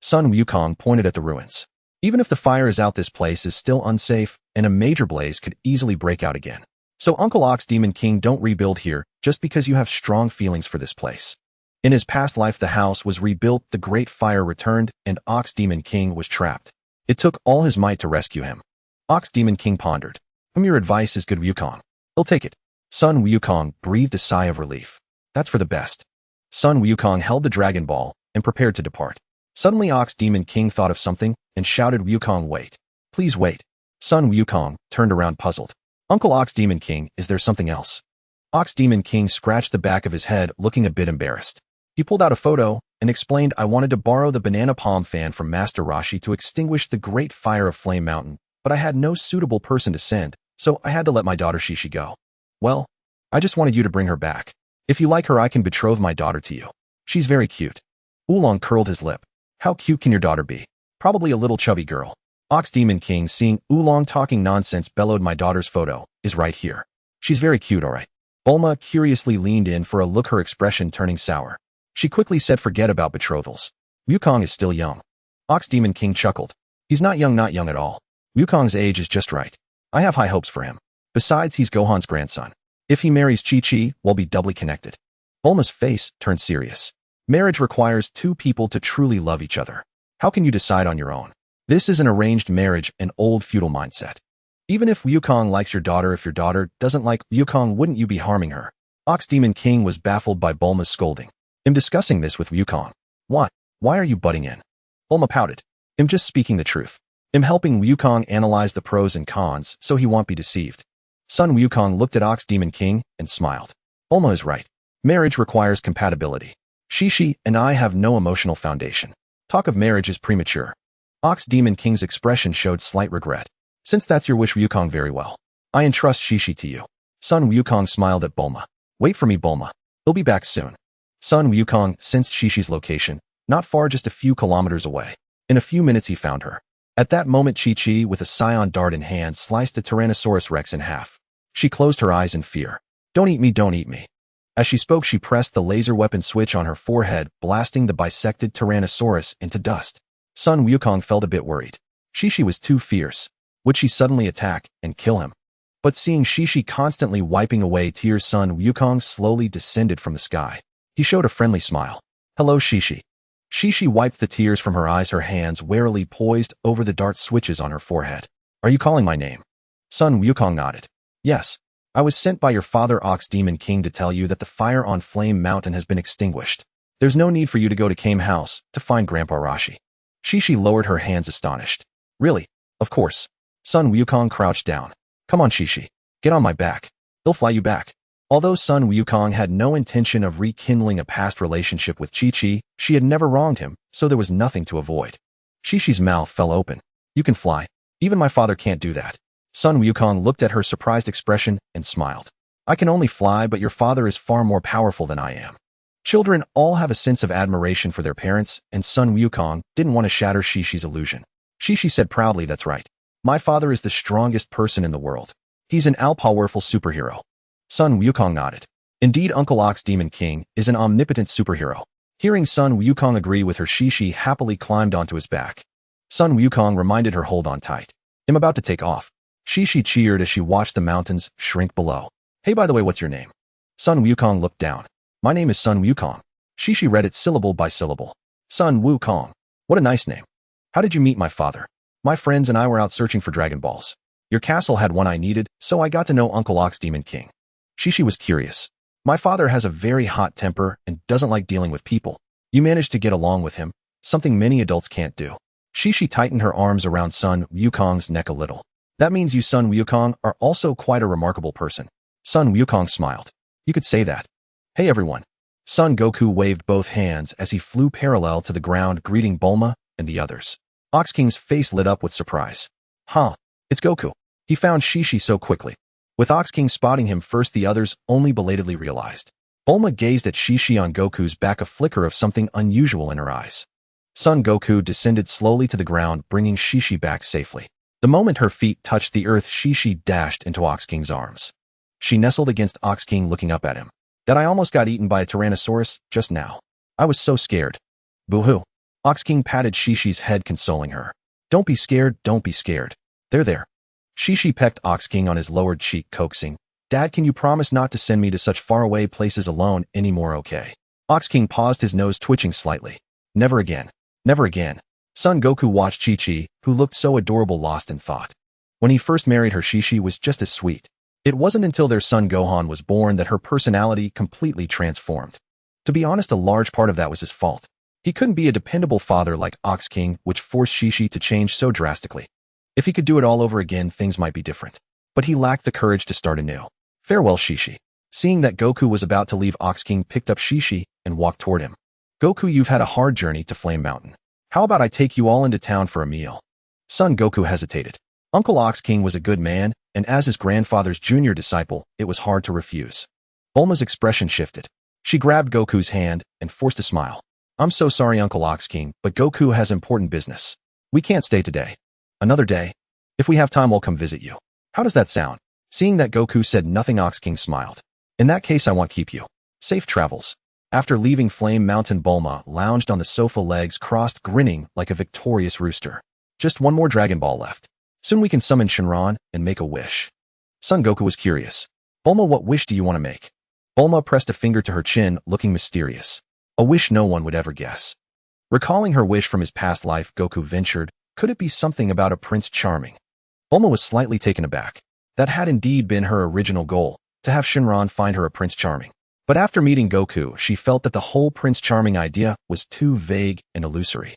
Sun Wukong pointed at the ruins. Even if the fire is out, this place is still unsafe, and a major blaze could easily break out again. So Uncle Ox Demon King, don't rebuild here just because you have strong feelings for this place. In his past life, the house was rebuilt, the great fire returned, and Ox Demon King was trapped. It took all his might to rescue him. Ox Demon King pondered. Your advice is good, Wukong. He'll take it. Sun Wukong breathed a sigh of relief. That's for the best. Sun Wukong held the Dragon Ball and prepared to depart. Suddenly Ox Demon King thought of something and shouted, Wukong, wait. Please wait. Sun Wukong turned around puzzled. Uncle Ox Demon King, is there something else? Ox Demon King scratched the back of his head, looking a bit embarrassed. He pulled out a photo and explained, I wanted to borrow the banana palm fan from Master Roshi to extinguish the great fire of Flame Mountain, but I had no suitable person to send, so I had to let my daughter Shishi go. Well, I just wanted you to bring her back. If you like her, I can betroth my daughter to you. She's very cute. Oolong curled his lip. How cute can your daughter be? Probably a little chubby girl. Ox Demon King, seeing Oolong talking nonsense, bellowed, my daughter's photo is right here. She's very cute, alright. Bulma curiously leaned in for a look, her expression turning sour. She quickly said, forget about betrothals. Wukong is still young. Ox Demon King chuckled. He's not young at all. Wukong's age is just right. I have high hopes for him. Besides, he's Gohan's grandson. If he marries Chi-Chi, we'll be doubly connected. Bulma's face turned serious. Marriage requires two people to truly love each other. How can you decide on your own? This is an arranged marriage, an old feudal mindset. Even if Wukong likes your daughter, if your daughter doesn't like Wukong, wouldn't you be harming her? Ox Demon King was baffled by Bulma's scolding. I'm discussing this with Wukong. What? Why are you butting in? Bulma pouted. I'm just speaking the truth. I'm helping Wukong analyze the pros and cons so he won't be deceived. Sun Wukong looked at Ox Demon King and smiled. Bulma is right. Marriage requires compatibility. Shishi and I have no emotional foundation. Talk of marriage is premature. Ox Demon King's expression showed slight regret. Since that's your wish, Wukong, very well. I entrust Shishi to you. Sun Wukong smiled at Bulma. Wait for me, Bulma. He'll be back soon. Sun Wukong sensed Shishi's location, not far, just a few kilometers away. In a few minutes he found her. At that moment, Chi-Chi, with a Saiyan dart in hand, sliced the Tyrannosaurus Rex in half. She closed her eyes in fear. Don't eat me, don't eat me. As she spoke, she pressed the laser weapon switch on her forehead, blasting the bisected Tyrannosaurus into dust. Sun Wukong felt a bit worried. Shishi was too fierce. Would she suddenly attack and kill him? But seeing Shishi constantly wiping away tears, Sun Wukong slowly descended from the sky. He showed a friendly smile. Hello, Shishi. Shishi wiped the tears from her eyes, her hands warily poised over the dart switches on her forehead. Are you calling my name? Sun Wukong nodded. Yes. I was sent by your father, Ox Demon King, to tell you that the fire on Flame Mountain has been extinguished. There's no need for you to go to Kame House to find Grandpa Rashi. Shishi lowered her hands, astonished. Really? Of course. Sun Wukong crouched down. Come on, Shishi. Get on my back. They'll fly you back. Although Sun Wukong had no intention of rekindling a past relationship with Chi-Chi, she had never wronged him, so there was nothing to avoid. Shishi's mouth fell open. You can fly. Even my father can't do that. Sun Wukong looked at her surprised expression and smiled. I can only fly, but your father is far more powerful than I am. Children all have a sense of admiration for their parents, and Sun Wukong didn't want to shatter Shishi's illusion. Shishi said proudly, that's right. My father is the strongest person in the world. He's an all-powerful superhero. Sun Wukong nodded. Indeed, Uncle Ox Demon King is an omnipotent superhero. Hearing Sun Wukong agree with her, Shishi happily climbed onto his back. Sun Wukong reminded her, hold on tight. I'm about to take off. Shishi cheered as she watched the mountains shrink below. Hey, by the way, what's your name? Sun Wukong looked down. My name is Sun Wukong. Shishi read it syllable by syllable. Sun Wukong. What a nice name. How did you meet my father? My friends and I were out searching for Dragon Balls. Your castle had one I needed, so I got to know Uncle Ox Demon King. Shishi was curious. My father has a very hot temper and doesn't like dealing with people. You managed to get along with him, something many adults can't do. Shishi tightened her arms around Son Wukong's neck a little. That means you Son Wukong are also quite a remarkable person. Son Wukong smiled. You could say that. Hey everyone. Son Goku waved both hands as he flew parallel to the ground, greeting Bulma and the others. Ox King's face lit up with surprise. Huh, it's Goku. He found Shishi so quickly. With Ox King spotting him first, the others only belatedly realized. Bulma gazed at Shishi on Goku's back, a flicker of something unusual in her eyes. Son Goku descended slowly to the ground, bringing Shishi back safely. The moment her feet touched the earth, Shishi dashed into Ox King's arms. She nestled against Ox King, looking up at him. That I almost got eaten by a Tyrannosaurus just now. I was so scared. Boo-hoo. Ox King patted Shishi's head, consoling her. Don't be scared, don't be scared. There. Shishi pecked Ox King on his lowered cheek, coaxing. Dad, can you promise not to send me to such faraway places alone anymore, okay? Ox King paused, his nose twitching slightly. Never again. Never again. Son Goku watched Chi-Chi, who looked so adorable, lost in thought. When he first married her, Shishi was just as sweet. It wasn't until their son Gohan was born that her personality completely transformed. To be honest, a large part of that was his fault. He couldn't be a dependable father like Ox King, which forced Shishi to change so drastically. If he could do it all over again, things might be different. But he lacked the courage to start anew. Farewell, Shishi. Seeing that Goku was about to leave, Ox King picked up Shishi and walked toward him. Goku, you've had a hard journey to Flame Mountain. How about I take you all into town for a meal? Son Goku hesitated. Uncle Ox King was a good man, and as his grandfather's junior disciple, it was hard to refuse. Bulma's expression shifted. She grabbed Goku's hand and forced a smile. I'm so sorry, Uncle Ox King, but Goku has important business. We can't stay today. Another day. If we have time, we'll come visit you. How does that sound? Seeing that Goku said nothing, Ox King smiled. In that case, I won't keep you. Safe travels. After leaving Flame Mountain, Bulma lounged on the sofa, legs crossed, grinning like a victorious rooster. Just one more Dragon Ball left. Soon we can summon Shenron and make a wish. Son Goku was curious. Bulma, what wish do you want to make? Bulma pressed a finger to her chin, looking mysterious. A wish no one would ever guess. Recalling her wish from his past life, Goku ventured, could it be something about a Prince Charming? Bulma was slightly taken aback. That had indeed been her original goal, to have Shenron find her a Prince Charming. But after meeting Goku, she felt that the whole Prince Charming idea was too vague and illusory.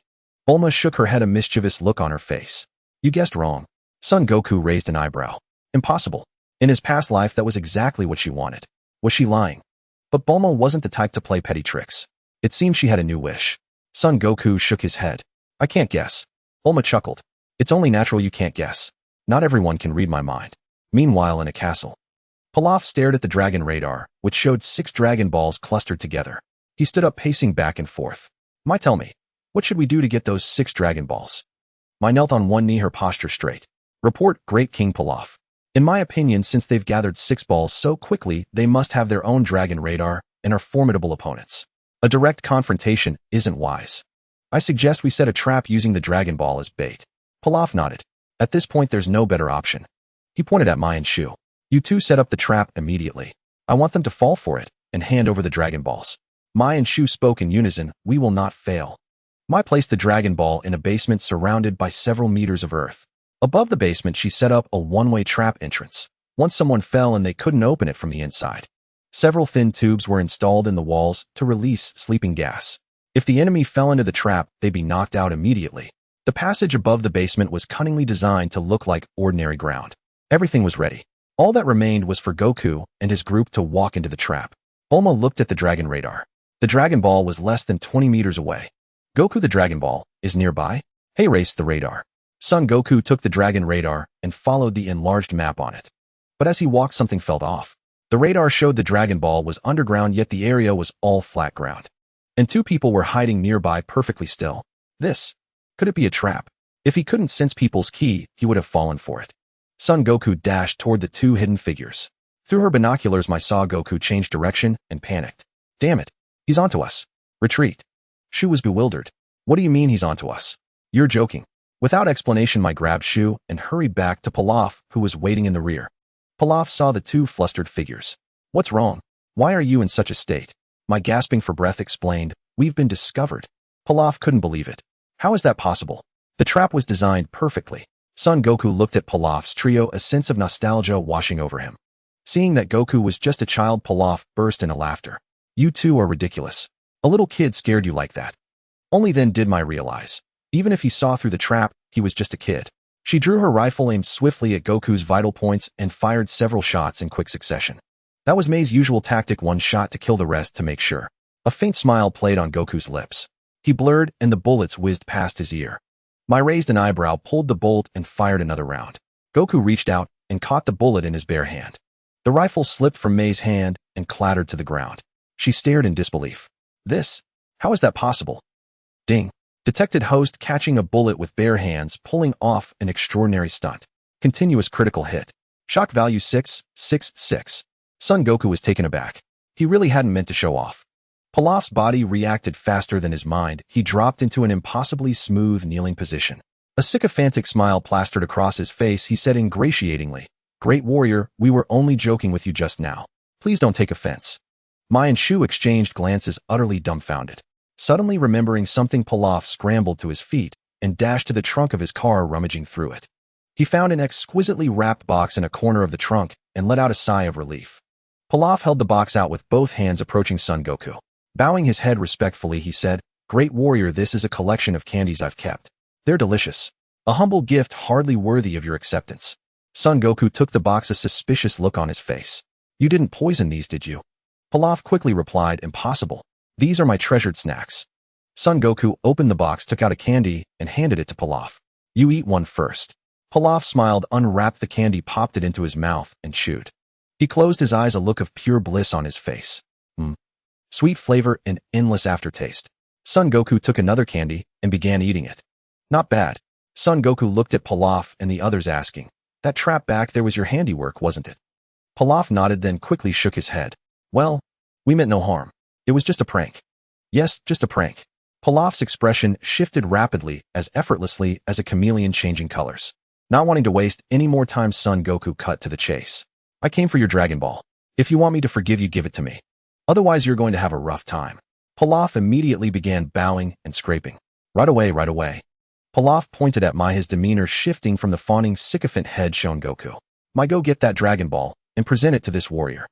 Bulma shook her head, a mischievous look on her face. You guessed wrong. Son Goku raised an eyebrow. Impossible. In his past life, that was exactly what she wanted. Was she lying? But Bulma wasn't the type to play petty tricks. It seemed she had a new wish. Son Goku shook his head. I can't guess. Bulma chuckled. It's only natural you can't guess. Not everyone can read my mind. Meanwhile, in a castle, Pilaf stared at the dragon radar, which showed 6 Dragon Balls clustered together. He stood up, pacing back and forth. Tell me, what should we do to get those 6 Dragon Balls? Mai knelt on one knee, her posture straight. Report, Great King Pilaf. In my opinion, since they've gathered 6 balls so quickly, they must have their own dragon radar and are formidable opponents. A direct confrontation isn't wise. I suggest we set a trap using the Dragon Ball as bait. Pilaf nodded. At this point, there's no better option. He pointed at Mai and Shu. You two set up the trap immediately. I want them to fall for it and hand over the Dragon Balls. Mai and Shu spoke in unison. We will not fail. Mai placed the Dragon Ball in a basement surrounded by several meters of earth. Above the basement, she set up a one-way trap entrance. Once someone fell and they couldn't open it from the inside. Several thin tubes were installed in the walls to release sleeping gas. If the enemy fell into the trap, they'd be knocked out immediately. The passage above the basement was cunningly designed to look like ordinary ground. Everything was ready. All that remained was for Goku and his group to walk into the trap. Bulma looked at the dragon radar. The Dragon Ball was less than 20 meters away. Goku, the Dragon Ball is nearby. Hey, raced the radar. Son Goku took the dragon radar and followed the enlarged map on it. But as he walked, something felt off. The radar showed the Dragon Ball was underground, yet the area was all flat ground. And 2 people were hiding nearby, perfectly still. Could it be a trap? If he couldn't sense people's ki, he would have fallen for it. Son Goku dashed toward the 2 hidden figures. Through her binoculars, Mai saw Goku change direction and panicked. Damn it. He's onto us. Retreat. Shu was bewildered. What do you mean he's onto us? You're joking. Without explanation, Mai grabbed Shu and hurried back to Pilaf, who was waiting in the rear. Pilaf saw the 2 flustered figures. What's wrong? Why are you in such a state? Mai, gasping for breath, explained. We've been discovered. Pilaf couldn't believe it. How is that possible? The trap was designed perfectly. Son Goku looked at Pilaf's trio, a sense of nostalgia washing over him. Seeing that Goku was just a child, Pilaf burst into laughter. You two are ridiculous. A little kid scared you like that. Only then did Mai realize. Even if he saw through the trap, he was just a kid. She drew her rifle, aimed swiftly at Goku's vital points, and fired several shots in quick succession. That was Mei's usual tactic, one shot to kill the rest to make sure. A faint smile played on Goku's lips. He blurred, and the bullets whizzed past his ear. Mai raised an eyebrow, pulled the bolt, and fired another round. Goku reached out and caught the bullet in his bare hand. The rifle slipped from Mei's hand and clattered to the ground. She stared in disbelief. How is that possible? Ding. Detected host catching a bullet with bare hands, pulling off an extraordinary stunt. Continuous critical hit. Shock value 666. Son Goku was taken aback. He really hadn't meant to show off. Pilaf's body reacted faster than his mind. He dropped into an impossibly smooth kneeling position. A sycophantic smile plastered across his face. He said ingratiatingly, "Great warrior, we were only joking with you just now. Please don't take offense." Mai and Shu exchanged glances, utterly dumbfounded. Suddenly remembering something, Pilaf scrambled to his feet and dashed to the trunk of his car, rummaging through it. He found an exquisitely wrapped box in a corner of the trunk and let out a sigh of relief. Pilaf held the box out with both hands, approaching Son Goku. Bowing his head respectfully, he said, "Great warrior, this is a collection of candies I've kept. They're delicious. A humble gift hardly worthy of your acceptance." Son Goku took the box, a suspicious look on his face. "You didn't poison these, did you?" Pilaf quickly replied, "Impossible. These are my treasured snacks." Son Goku opened the box, took out a candy, and handed it to Pilaf. "You eat one first." Pilaf smiled, unwrapped the candy, popped it into his mouth, and chewed. He closed his eyes, a look of pure bliss on his face. Sweet flavor and endless aftertaste. Son Goku took another candy and began eating it. "Not bad." Son Goku looked at Pilaf and the others, asking, "That trap back there was your handiwork, wasn't it?" Pilaf nodded, then quickly shook his head. "Well, we meant no harm. It was just a prank." "Yes, just a prank." Pilaf's expression shifted rapidly, as effortlessly as a chameleon changing colors. Not wanting to waste any more time, Son Goku cut to the chase. "I came for your Dragon Ball. If you want me to forgive you, give it to me. Otherwise, you're going to have a rough time." Pilaf immediately began bowing and scraping. Right away. Pilaf pointed at Mai, his demeanor shifting from the fawning, sycophant head shown Goku. "Mai, go get that Dragon Ball and present it to this warrior."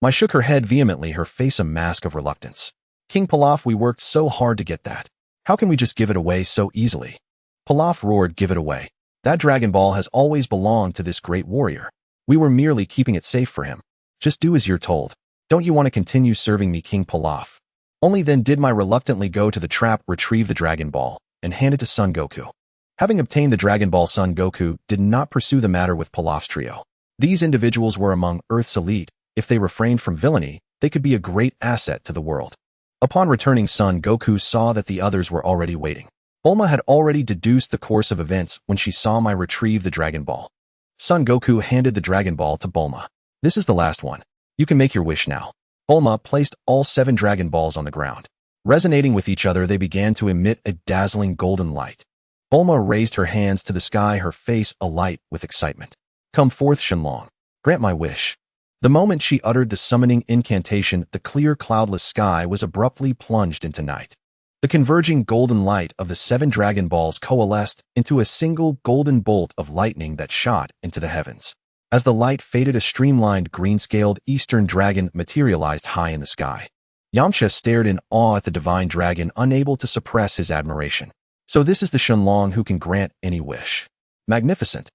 Mai shook her head vehemently, her face a mask of reluctance. "King Pilaf, we worked so hard to get that. How can we just give it away so easily?" Pilaf roared, "Give it away. That Dragon Ball has always belonged to this great warrior. We were merely keeping it safe for him. Just do as you're told. Don't you want to continue serving me, King Pilaf?" Only then did Mai reluctantly go to the trap, retrieve the Dragon Ball, and hand it to Son Goku. Having obtained the Dragon Ball, Son Goku did not pursue the matter with Pilaf's trio. These individuals were among Earth's elite. If they refrained from villainy, they could be a great asset to the world. Upon returning, Son Goku saw that the others were already waiting. Bulma had already deduced the course of events when she saw Mai retrieve the Dragon Ball. Son Goku handed the Dragon Ball to Bulma. "This is the last one. You can make your wish now." Bulma placed all 7 Dragon Balls on the ground. Resonating with each other, they began to emit a dazzling golden light. Bulma raised her hands to the sky, her face alight with excitement. "Come forth, Shenlong. Grant my wish." The moment she uttered the summoning incantation, the clear, cloudless sky was abruptly plunged into night. The converging golden light of the 7 Dragon Balls coalesced into a single golden bolt of lightning that shot into the heavens. As the light faded, a streamlined, green-scaled Eastern dragon materialized high in the sky. Yamcha stared in awe at the divine dragon, unable to suppress his admiration. "So this is the Shenlong who can grant any wish. Magnificent."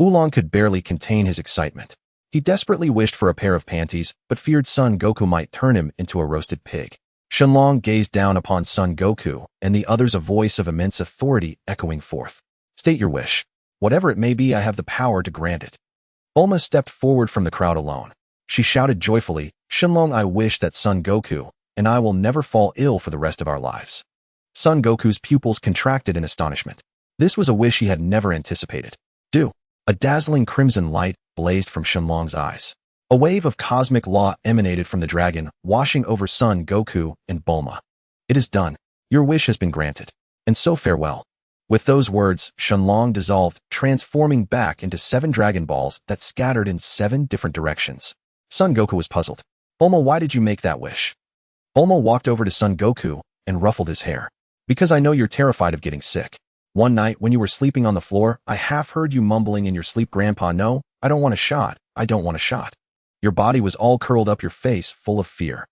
Oolong could barely contain his excitement. He desperately wished for a pair of panties, but feared Son Goku might turn him into a roasted pig. Shenlong gazed down upon Son Goku and the others, a voice of immense authority echoing forth. "State your wish. Whatever it may be, I have the power to grant it." Bulma stepped forward from the crowd alone. She shouted joyfully, "Shenlong, I wish that Son Goku and I will never fall ill for the rest of our lives." Son Goku's pupils contracted in astonishment. This was a wish he had never anticipated. "Do." A dazzling crimson light blazed from Shenlong's eyes. A wave of cosmic law emanated from the dragon, washing over Son Goku and Bulma. "It is done. Your wish has been granted. And so farewell." With those words, Shenlong dissolved, transforming back into 7 Dragon Balls that scattered in 7 different directions. Son Goku was puzzled. "Bulma, why did you make that wish?" Bulma walked over to Son Goku and ruffled his hair. "Because I know you're terrified of getting sick. One night, when you were sleeping on the floor, I half heard you mumbling in your sleep, "Grandpa, no, I don't want a shot. I don't want a shot." Your body was all curled up, your face full of fear.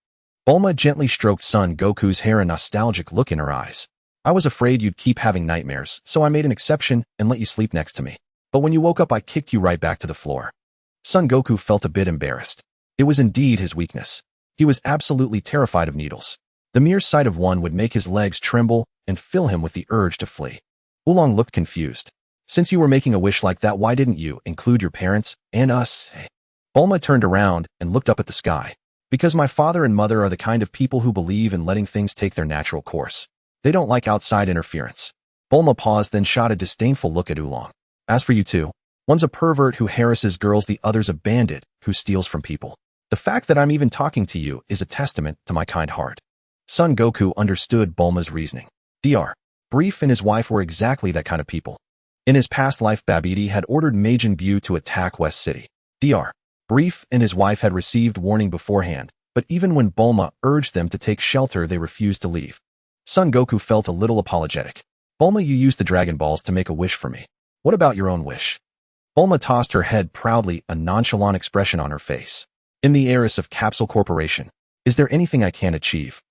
Bulma gently stroked Son Goku's hair, a nostalgic look in her eyes. "I was afraid you'd keep having nightmares, so I made an exception and let you sleep next to me. But when you woke up, I kicked you right back to the floor." Son Goku felt a bit embarrassed. It was indeed his weakness. He was absolutely terrified of needles. The mere sight of one would make his legs tremble and fill him with the urge to flee. Oolong looked confused. "Since you were making a wish like that, why didn't you include your parents and us?" Bulma turned around and looked up at the sky. "Because my father and mother are the kind of people who believe in letting things take their natural course. They don't like outside interference." Bulma paused, then shot a disdainful look at Oolong. "As for you two, one's a pervert who harasses girls, the other's a bandit who steals from people. The fact that I'm even talking to you is a testament to my kind heart." Son Goku understood Bulma's reasoning. Dr. Brief and his wife were exactly that kind of people. In his past life, Babidi had ordered Majin Buu to attack West City. Dr. Brief and his wife had received warning beforehand, but even when Bulma urged them to take shelter, they refused to leave. Son Goku felt a little apologetic. "Bulma, you used the Dragon Balls to make a wish for me. What about your own wish?" Bulma tossed her head proudly, a nonchalant expression on her face. "In the heiress of Capsule Corporation, is there anything I can't achieve?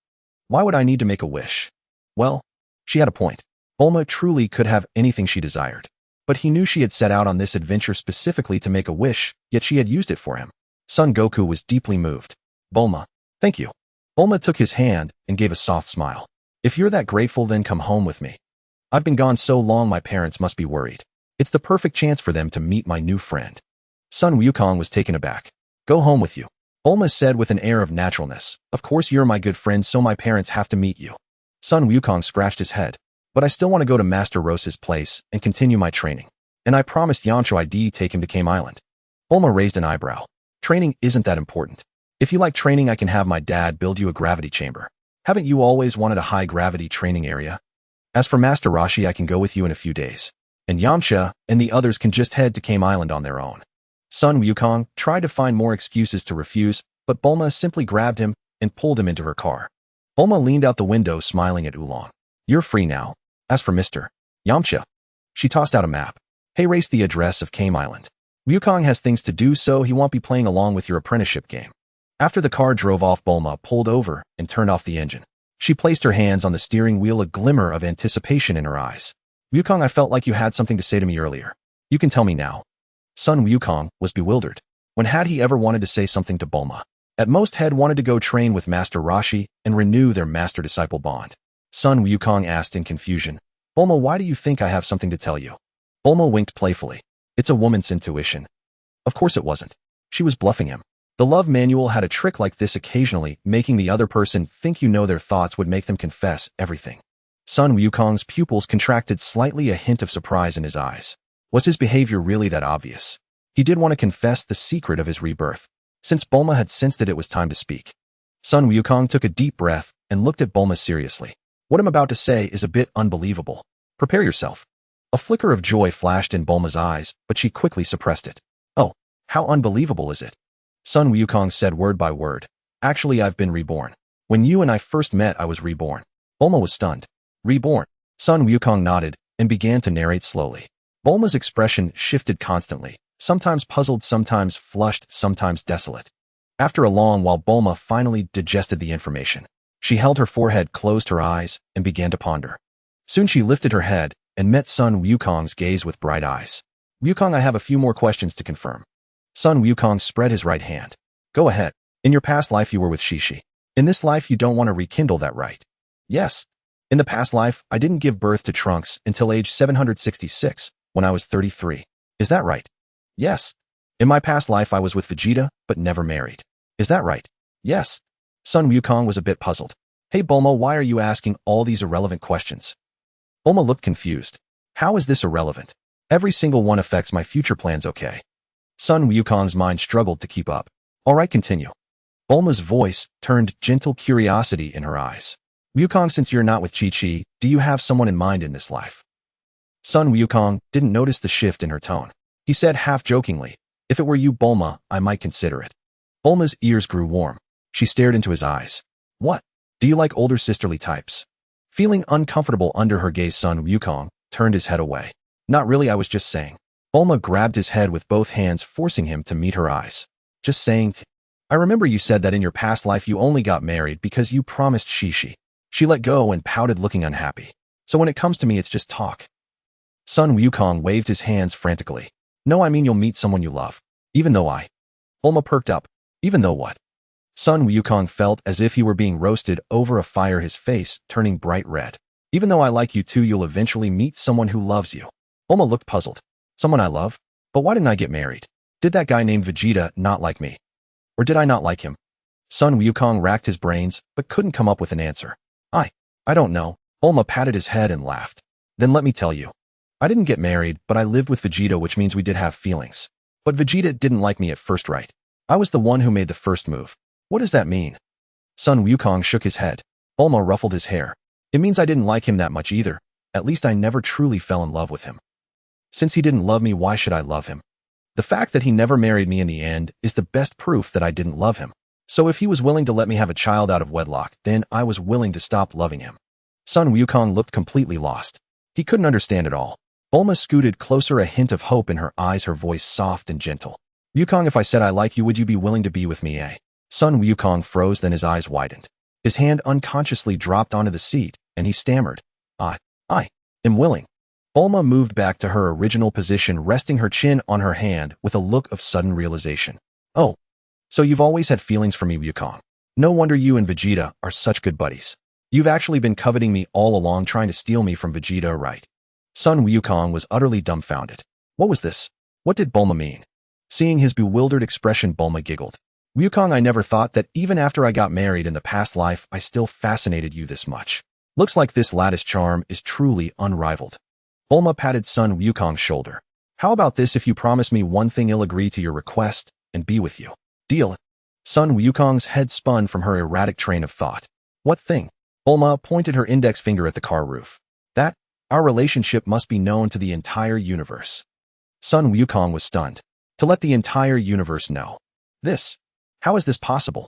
Why would I need to make a wish?" Well, she had a point. Bulma truly could have anything she desired. But he knew she had set out on this adventure specifically to make a wish, yet she had used it for him. Son Goku was deeply moved. "Bulma, thank you." Bulma took his hand and gave a soft smile. "If you're that grateful, then come home with me. I've been gone so long, my parents must be worried. It's the perfect chance for them to meet my new friend." Son Wukong was taken aback. "Go home with you," Bulma said with an air of naturalness. "Of course you're my good friend, so my parents have to meet you." Son Wukong scratched his head. "But I still want to go to Master Rose's place and continue my training. And I promised Yamcha I'd take him to Kame Island." Bulma raised an eyebrow. "Training isn't that important. If you like training, I can have my dad build you a gravity chamber. Haven't you always wanted a high-gravity training area? As for Master Roshi, I can go with you in a few days. And Yamcha and the others can just head to Kame Island on their own." Son Wukong tried to find more excuses to refuse, but Bulma simply grabbed him and pulled him into her car. Bulma leaned out the window, smiling at Oolong. "You're free now. As for Mr. Yamcha," she tossed out a map. "Hey, race the address of Kame Island. Wukong has things to do, so he won't be playing along with your apprenticeship game." After the car drove off, Bulma pulled over and turned off the engine. She placed her hands on the steering wheel, a glimmer of anticipation in her eyes. "Wukong, I felt like you had something to say to me earlier. You can tell me now." Son Wukong was bewildered. When had he ever wanted to say something to Bulma? At most, had wanted to go train with Master Roshi and renew their master-disciple bond. Son Wukong asked in confusion, "Bulma, why do you think I have something to tell you?" Bulma winked playfully. "It's a woman's intuition." Of course it wasn't. She was bluffing him. The love manual had a trick like this occasionally, making the other person think you know their thoughts would make them confess everything. Son Wukong's pupils contracted slightly, a hint of surprise in his eyes. Was his behavior really that obvious? He did want to confess the secret of his rebirth. Since Bulma had sensed it was time to speak. Son Wukong took a deep breath and looked at Bulma seriously. "What I'm about to say is a bit unbelievable. Prepare yourself." A flicker of joy flashed in Bulma's eyes, but she quickly suppressed it. "Oh, how unbelievable is it?" Son Wukong said word by word. "Actually, I've been reborn. When you and I first met, I was reborn." Bulma was stunned. "Reborn?" Son Wukong nodded and began to narrate slowly. Bulma's expression shifted constantly, sometimes puzzled, sometimes flushed, sometimes desolate. After a long while, Bulma finally digested the information. She held her forehead, closed her eyes, and began to ponder. Soon she lifted her head and met Son Wukong's gaze with bright eyes. "Wukong, I have a few more questions to confirm." Son Wukong spread his right hand. "Go ahead. In your past life, you were with Shishi. In this life, you don't want to rekindle that, right?" "Yes. In the past life, I didn't give birth to Trunks until age 766, when I was 33. Is that right?" "Yes. In my past life, I was with Vegeta, but never married. Is that right?" "Yes." Son Wukong was a bit puzzled. "Hey Bulma, why are you asking all these irrelevant questions?" Bulma looked confused. "How is this irrelevant? Every single one affects my future plans, okay?" Son Wukong's mind struggled to keep up. "All right, continue." Bulma's voice turned gentle curiosity in her eyes. "Wukong, since you're not with Chi-Chi, do you have someone in mind in this life?" Son Wukong didn't notice the shift in her tone. He said half-jokingly, "If it were you, Bulma, I might consider it." Bulma's ears grew warm. She stared into his eyes. "What? Do you like older sisterly types?" Feeling uncomfortable under her gaze, Son Wukong turned his head away. Not really, I was just saying. Bulma grabbed his head with both hands, forcing him to meet her eyes. Just saying. I remember you said that in your past life you only got married because you promised Shishi. She let go and pouted, looking unhappy. So when it comes to me, it's just talk. Sun Wukong waved his hands frantically. No, I mean you'll meet someone you love. Even though I... Bulma perked up. Even though what? Sun Wukong felt as if he were being roasted over a fire, his face turning bright red. Even though I like you too, you'll eventually meet someone who loves you. Bulma looked puzzled. Someone I love? But why didn't I get married? Did that guy named Vegeta not like me? Or did I not like him? Sun Wukong racked his brains, but couldn't come up with an answer. I don't know. Bulma patted his head and laughed. Then let me tell you. I didn't get married, but I lived with Vegeta, which means we did have feelings. But Vegeta didn't like me at first, right? I was the one who made the first move. What does that mean? Sun Wukong shook his head. Bulma ruffled his hair. It means I didn't like him that much either. At least I never truly fell in love with him. Since he didn't love me, why should I love him? The fact that he never married me in the end is the best proof that I didn't love him. So if he was willing to let me have a child out of wedlock, then I was willing to stop loving him. Sun Wukong looked completely lost. He couldn't understand it all. Bulma scooted closer, a hint of hope in her eyes, her voice soft and gentle. Wukong, if I said I like you, would you be willing to be with me, eh? Sun Wukong froze, then his eyes widened. His hand unconsciously dropped onto the seat, and he stammered. I am willing. Bulma moved back to her original position, resting her chin on her hand with a look of sudden realization. Oh, so you've always had feelings for me, Wukong. No wonder you and Vegeta are such good buddies. You've actually been coveting me all along, trying to steal me from Vegeta, right? Sun Wukong was utterly dumbfounded. What was this? What did Bulma mean? Seeing his bewildered expression, Bulma giggled. Wukong, I never thought that even after I got married in the past life, I still fascinated you this much. Looks like this lattice charm is truly unrivaled. Bulma patted Sun Wukong's shoulder. How about this? If you promise me one thing, I'll agree to your request and be with you. Deal? Sun Wukong's head spun from her erratic train of thought. What thing? Bulma pointed her index finger at the car roof. That, our relationship must be known to the entire universe. Sun Wukong was stunned. To let the entire universe know. This? How is this possible?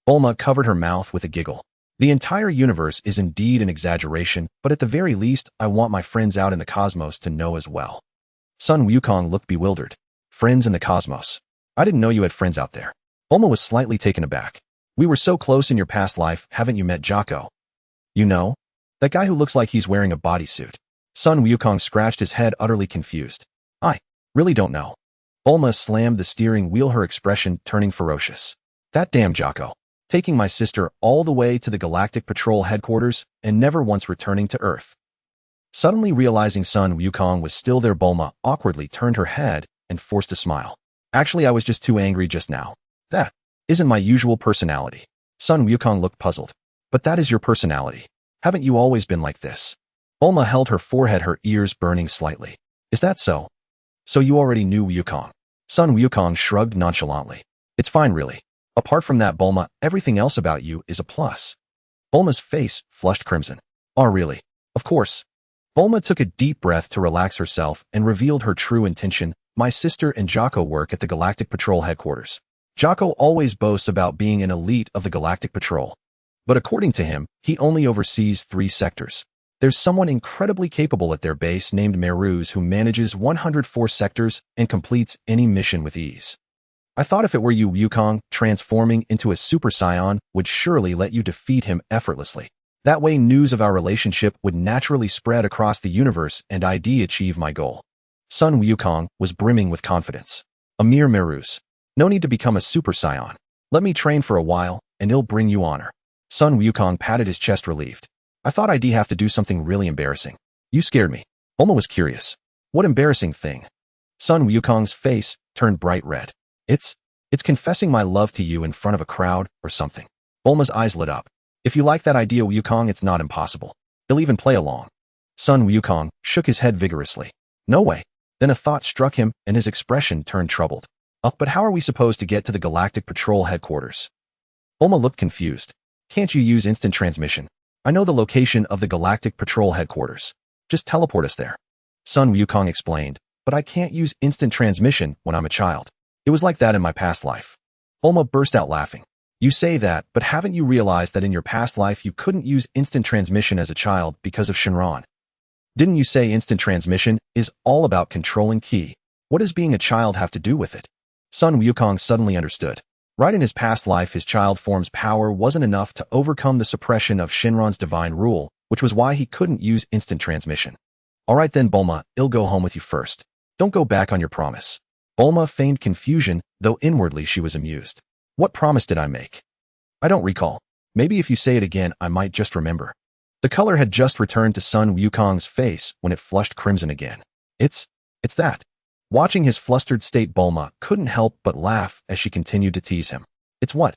Bulma covered her mouth with a giggle. The entire universe is indeed an exaggeration, but at the very least, I want my friends out in the cosmos to know as well. Sun Wukong looked bewildered. Friends in the cosmos? I didn't know you had friends out there. Bulma was slightly taken aback. We were so close in your past life, haven't you met Jocko? You know? That guy who looks like he's wearing a bodysuit. Sun Wukong scratched his head, utterly confused. I really don't know. Bulma slammed the steering wheel, her expression turning ferocious. That damn Jocko. Taking my sister all the way to the Galactic Patrol headquarters and never once returning to Earth. Suddenly realizing Sun Wukong was still there, Bulma awkwardly turned her head and forced a smile. Actually, I was just too angry just now. That isn't my usual personality. Sun Wukong looked puzzled. But that is your personality. Haven't you always been like this? Bulma held her forehead, her ears burning slightly. Is that so? So you already knew Wukong? Sun Wukong shrugged nonchalantly. It's fine, really. Apart from that, Bulma, everything else about you is a plus. Bulma's face flushed crimson. Oh, really? Of course. Bulma took a deep breath to relax herself and revealed her true intention. My sister and Jocko work at the Galactic Patrol headquarters. Jocko always boasts about being an elite of the Galactic Patrol. But according to him, he only oversees 3 sectors. There's someone incredibly capable at their base named Meruz who manages 104 sectors and completes any mission with ease. I thought if it were you, Wukong, transforming into a Super Saiyan would surely let you defeat him effortlessly. That way news of our relationship would naturally spread across the universe and I'd achieve my goal. Sun Wukong was brimming with confidence. A mere Meruz. No need to become a Super Saiyan. Let me train for a while, and it'll bring you honor. Sun Wukong patted his chest, relieved. I thought I'd have to do something really embarrassing. You scared me. Bulma was curious. What embarrassing thing? Sun Wukong's face turned bright red. It's confessing my love to you in front of a crowd or something. Bulma's eyes lit up. If you like that idea, Wukong, it's not impossible. He'll even play along. Sun Wukong shook his head vigorously. No way. Then a thought struck him and his expression turned troubled. But how are we supposed to get to the Galactic Patrol headquarters? Bulma looked confused. Can't you use instant transmission? I know the location of the Galactic Patrol headquarters. Just teleport us there. Sun Wukong explained, but I can't use instant transmission when I'm a child. It was like that in my past life. Bulma burst out laughing. You say that, but haven't you realized that in your past life you couldn't use instant transmission as a child because of Shenron? Didn't you say instant transmission is all about controlling ki? What does being a child have to do with it? Sun Wukong suddenly understood. Right in his past life, his child form's power wasn't enough to overcome the suppression of Shinran's divine rule, which was why he couldn't use instant transmission. All right then, Bulma, I'll go home with you first. Don't go back on your promise. Bulma feigned confusion, though inwardly she was amused. What promise did I make? I don't recall. Maybe if you say it again, I might just remember. The color had just returned to Sun Wukong's face when it flushed crimson again. It's that. Watching his flustered state, Bulma couldn't help but laugh as she continued to tease him. It's what?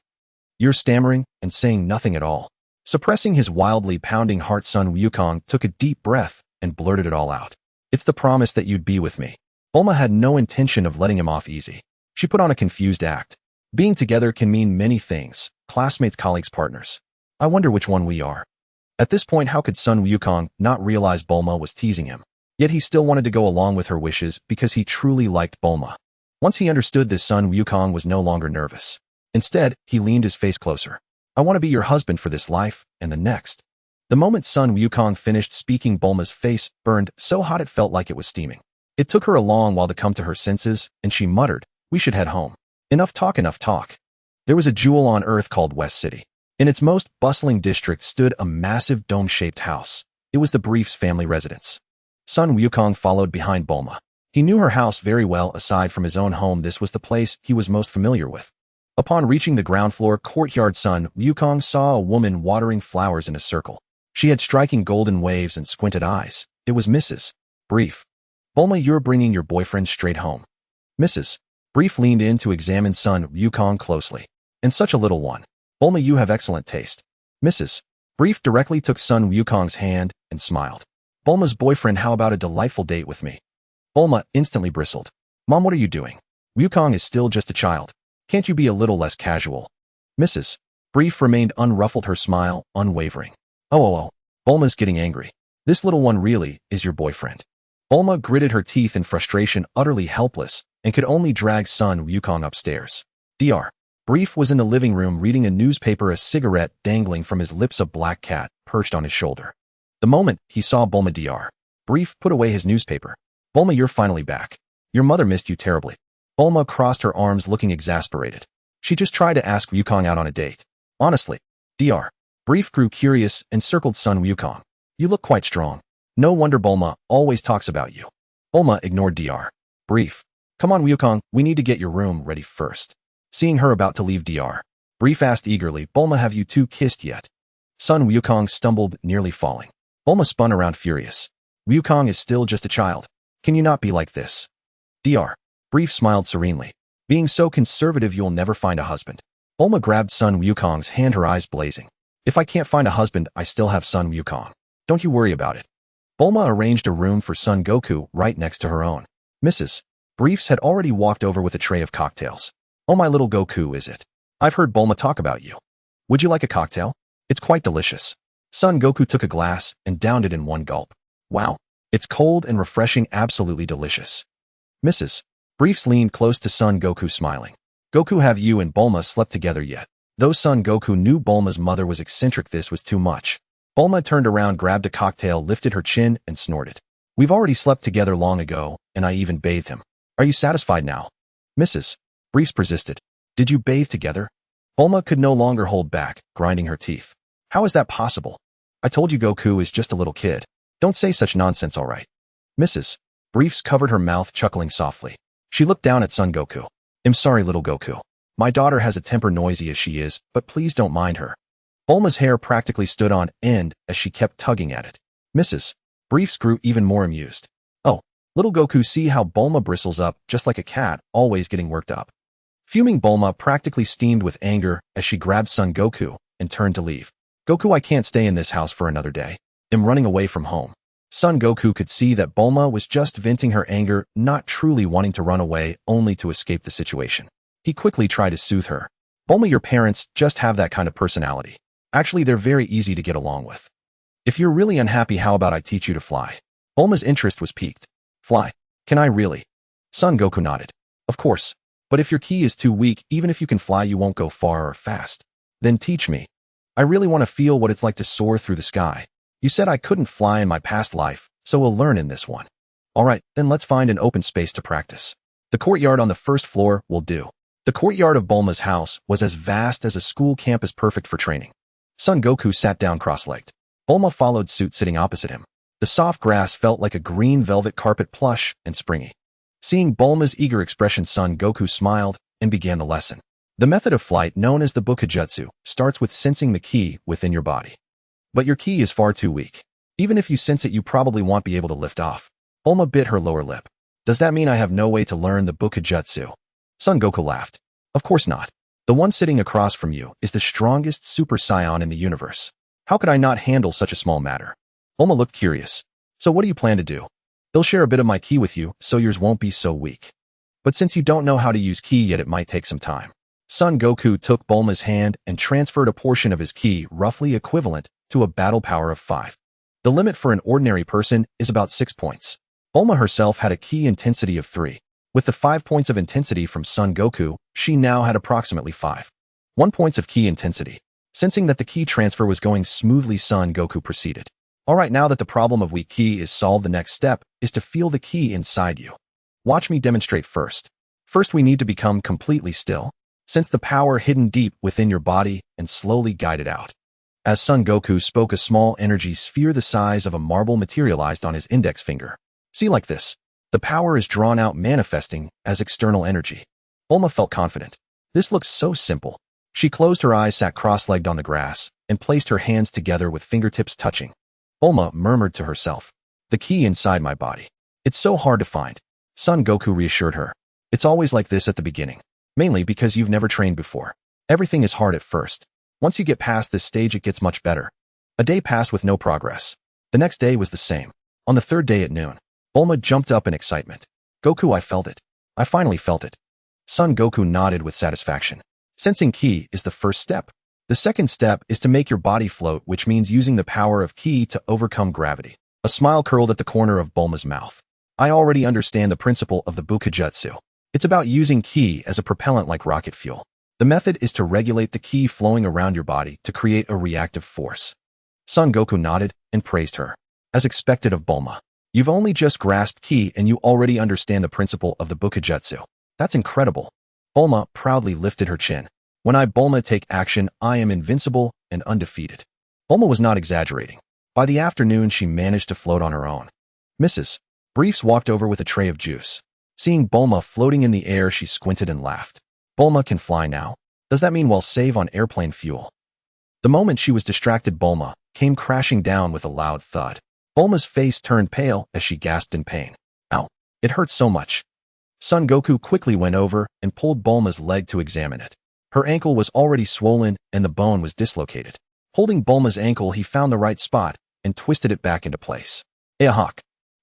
You're stammering and saying nothing at all. Suppressing his wildly pounding heart, Sun Wukong took a deep breath and blurted it all out. It's the promise that you'd be with me. Bulma had no intention of letting him off easy. She put on a confused act. Being together can mean many things. Classmates, colleagues, partners. I wonder which one we are. At this point, how could Sun Wukong not realize Bulma was teasing him? Yet he still wanted to go along with her wishes because he truly liked Bulma. Once he understood this, Sun Wukong was no longer nervous. Instead, he leaned his face closer. I want to be your husband for this life and the next. The moment Sun Wukong finished speaking, Bulma's face burned so hot it felt like it was steaming. It took her a long while to come to her senses, and she muttered, "We should head home. Enough talk, enough talk." There was a jewel on Earth called West City. In its most bustling district stood a massive dome-shaped house. It was the Brief's family residence. Sun Wukong followed behind Bulma. He knew her house very well. Aside from his own home, this was the place he was most familiar with. Upon reaching the ground floor courtyard, Sun Wukong saw a woman watering flowers in a circle. She had striking golden waves and squinted eyes. It was Mrs. Brief. Bulma, you're bringing your boyfriend straight home. Mrs. Brief leaned in to examine Sun Wukong closely. And such a little one. Bulma, you have excellent taste. Mrs. Brief directly took Sun Wukong's hand and smiled. Bulma's boyfriend, how about a delightful date with me? Bulma instantly bristled. Mom, what are you doing? Wukong is still just a child. Can't you be a little less casual? Mrs. Brief remained unruffled, her smile unwavering. Oh. Bulma's getting angry. This little one really is your boyfriend. Bulma gritted her teeth in frustration, utterly helpless, and could only drag Sun Wukong upstairs. Dr. Brief was in the living room reading a newspaper, a cigarette dangling from his lips, a black cat perched on his shoulder. The moment he saw Bulma, Dr. Brief put away his newspaper. Bulma, you're finally back. Your mother missed you terribly. Bulma crossed her arms, looking exasperated. She just tried to ask Wukong out on a date. Honestly. Dr. Brief grew curious and circled Sun Wukong. You look quite strong. No wonder Bulma always talks about you. Bulma ignored Dr. Brief. Come on, Wukong, we need to get your room ready first. Seeing her about to leave, Dr. Brief asked eagerly, Bulma, have you two kissed yet? Sun Wukong stumbled, nearly falling. Bulma spun around, furious. Wukong is still just a child. Can you not be like this? Dr. Brief smiled serenely. Being so conservative, you'll never find a husband. Bulma grabbed Sun Wukong's hand, her eyes blazing. If I can't find a husband, I still have Sun Wukong. Don't you worry about it. Bulma arranged a room for Son Goku right next to her own. Mrs. Briefs had already walked over with a tray of cocktails. Oh, my little Goku, is it? I've heard Bulma talk about you. Would you like a cocktail? It's quite delicious. Son Goku took a glass and downed it in one gulp. Wow. It's cold and refreshing, absolutely delicious. Mrs. Briefs leaned close to Son Goku, smiling. Goku, have you and Bulma slept together yet? Though Son Goku knew Bulma's mother was eccentric, this was too much. Bulma turned around, grabbed a cocktail, lifted her chin, and snorted. We've already slept together long ago, and I even bathed him. Are you satisfied now? Mrs. Briefs persisted. Did you bathe together? Bulma could no longer hold back, grinding her teeth. How is that possible? I told you Goku is just a little kid. Don't say such nonsense, all right? Mrs. Briefs covered her mouth, chuckling softly. She looked down at Son Goku. I'm sorry, little Goku. My daughter has a temper, noisy as she is, but please don't mind her. Bulma's hair practically stood on end as she kept tugging at it. Mrs. Briefs grew even more amused. Oh, little Goku, see how Bulma bristles up just like a cat, always getting worked up. Fuming, Bulma practically steamed with anger as she grabbed Son Goku and turned to leave. Goku, I can't stay in this house for another day. I'm running away from home. Son Goku could see that Bulma was just venting her anger, not truly wanting to run away, only to escape the situation. He quickly tried to soothe her. Bulma, your parents just have that kind of personality. Actually, they're very easy to get along with. If you're really unhappy, how about I teach you to fly? Bulma's interest was piqued. Fly? Can I really? Son Goku nodded. Of course. But if your ki is too weak, even if you can fly, you won't go far or fast. Then teach me. I really want to feel what it's like to soar through the sky. You said I couldn't fly in my past life, so we'll learn in this one. Alright, then let's find an open space to practice. The courtyard on the first floor will do. The courtyard of Bulma's house was as vast as a school campus, perfect for training. Son Goku sat down cross-legged. Bulma followed suit, sitting opposite him. The soft grass felt like a green velvet carpet, plush and springy. Seeing Bulma's eager expression, Son Goku smiled and began the lesson. The method of flight, known as the Bukijutsu, starts with sensing the ki within your body. But your ki is far too weak. Even if you sense it, you probably won't be able to lift off. Bulma bit her lower lip. Does that mean I have no way to learn the Bukijutsu? Son Goku laughed. Of course not. The one sitting across from you is the strongest Super Saiyan in the universe. How could I not handle such a small matter? Bulma looked curious. So what do you plan to do? He'll share a bit of my ki with you, so yours won't be so weak. But since you don't know how to use ki yet, it might take some time. Son Goku took Bulma's hand and transferred a portion of his ki, roughly equivalent to a battle power of 5. The limit for an ordinary person is about 6 points. Bulma herself had a ki intensity of 3. With the 5 points of intensity from Son Goku, she now had approximately 1 points of ki intensity. Sensing that the ki transfer was going smoothly, Son Goku proceeded. Alright, now that the problem of weak ki is solved, the next step is to feel the ki inside you. Watch me demonstrate first. First, we need to become completely still. Sense the power hidden deep within your body and slowly guide it out. As Son Goku spoke, a small energy sphere the size of a marble materialized on his index finger. See, like this. The power is drawn out, manifesting as external energy. Bulma felt confident. This looks so simple. She closed her eyes, sat cross-legged on the grass, and placed her hands together with fingertips touching. Bulma murmured to herself, the ki inside my body. It's so hard to find. Son Goku reassured her. It's always like this at the beginning. Mainly because you've never trained before. Everything is hard at first. Once you get past this stage, it gets much better. A day passed with no progress. The next day was the same. On the third day at noon, Bulma jumped up in excitement. Goku, I felt it. I finally felt it. Son Goku nodded with satisfaction. Sensing ki is the first step. The second step is to make your body float, which means using the power of ki to overcome gravity. A smile curled at the corner of Bulma's mouth. I already understand the principle of the Bukijutsu. It's about using ki as a propellant like rocket fuel. The method is to regulate the ki flowing around your body to create a reactive force. Son Goku nodded and praised her. As expected of Bulma, you've only just grasped ki and you already understand the principle of the Bukijutsu. That's incredible. Bulma proudly lifted her chin. When I, Bulma, take action, I am invincible and undefeated. Bulma was not exaggerating. By the afternoon, she managed to float on her own. Mrs. Briefs walked over with a tray of juice. Seeing Bulma floating in the air, she squinted and laughed. Bulma can fly now. Does that mean we'll save on airplane fuel? The moment she was distracted, Bulma came crashing down with a loud thud. Bulma's face turned pale as she gasped in pain. Ow, it hurts so much. Son Goku quickly went over and pulled Bulma's leg to examine it. Her ankle was already swollen and the bone was dislocated. Holding Bulma's ankle, he found the right spot and twisted it back into place. Ahawk.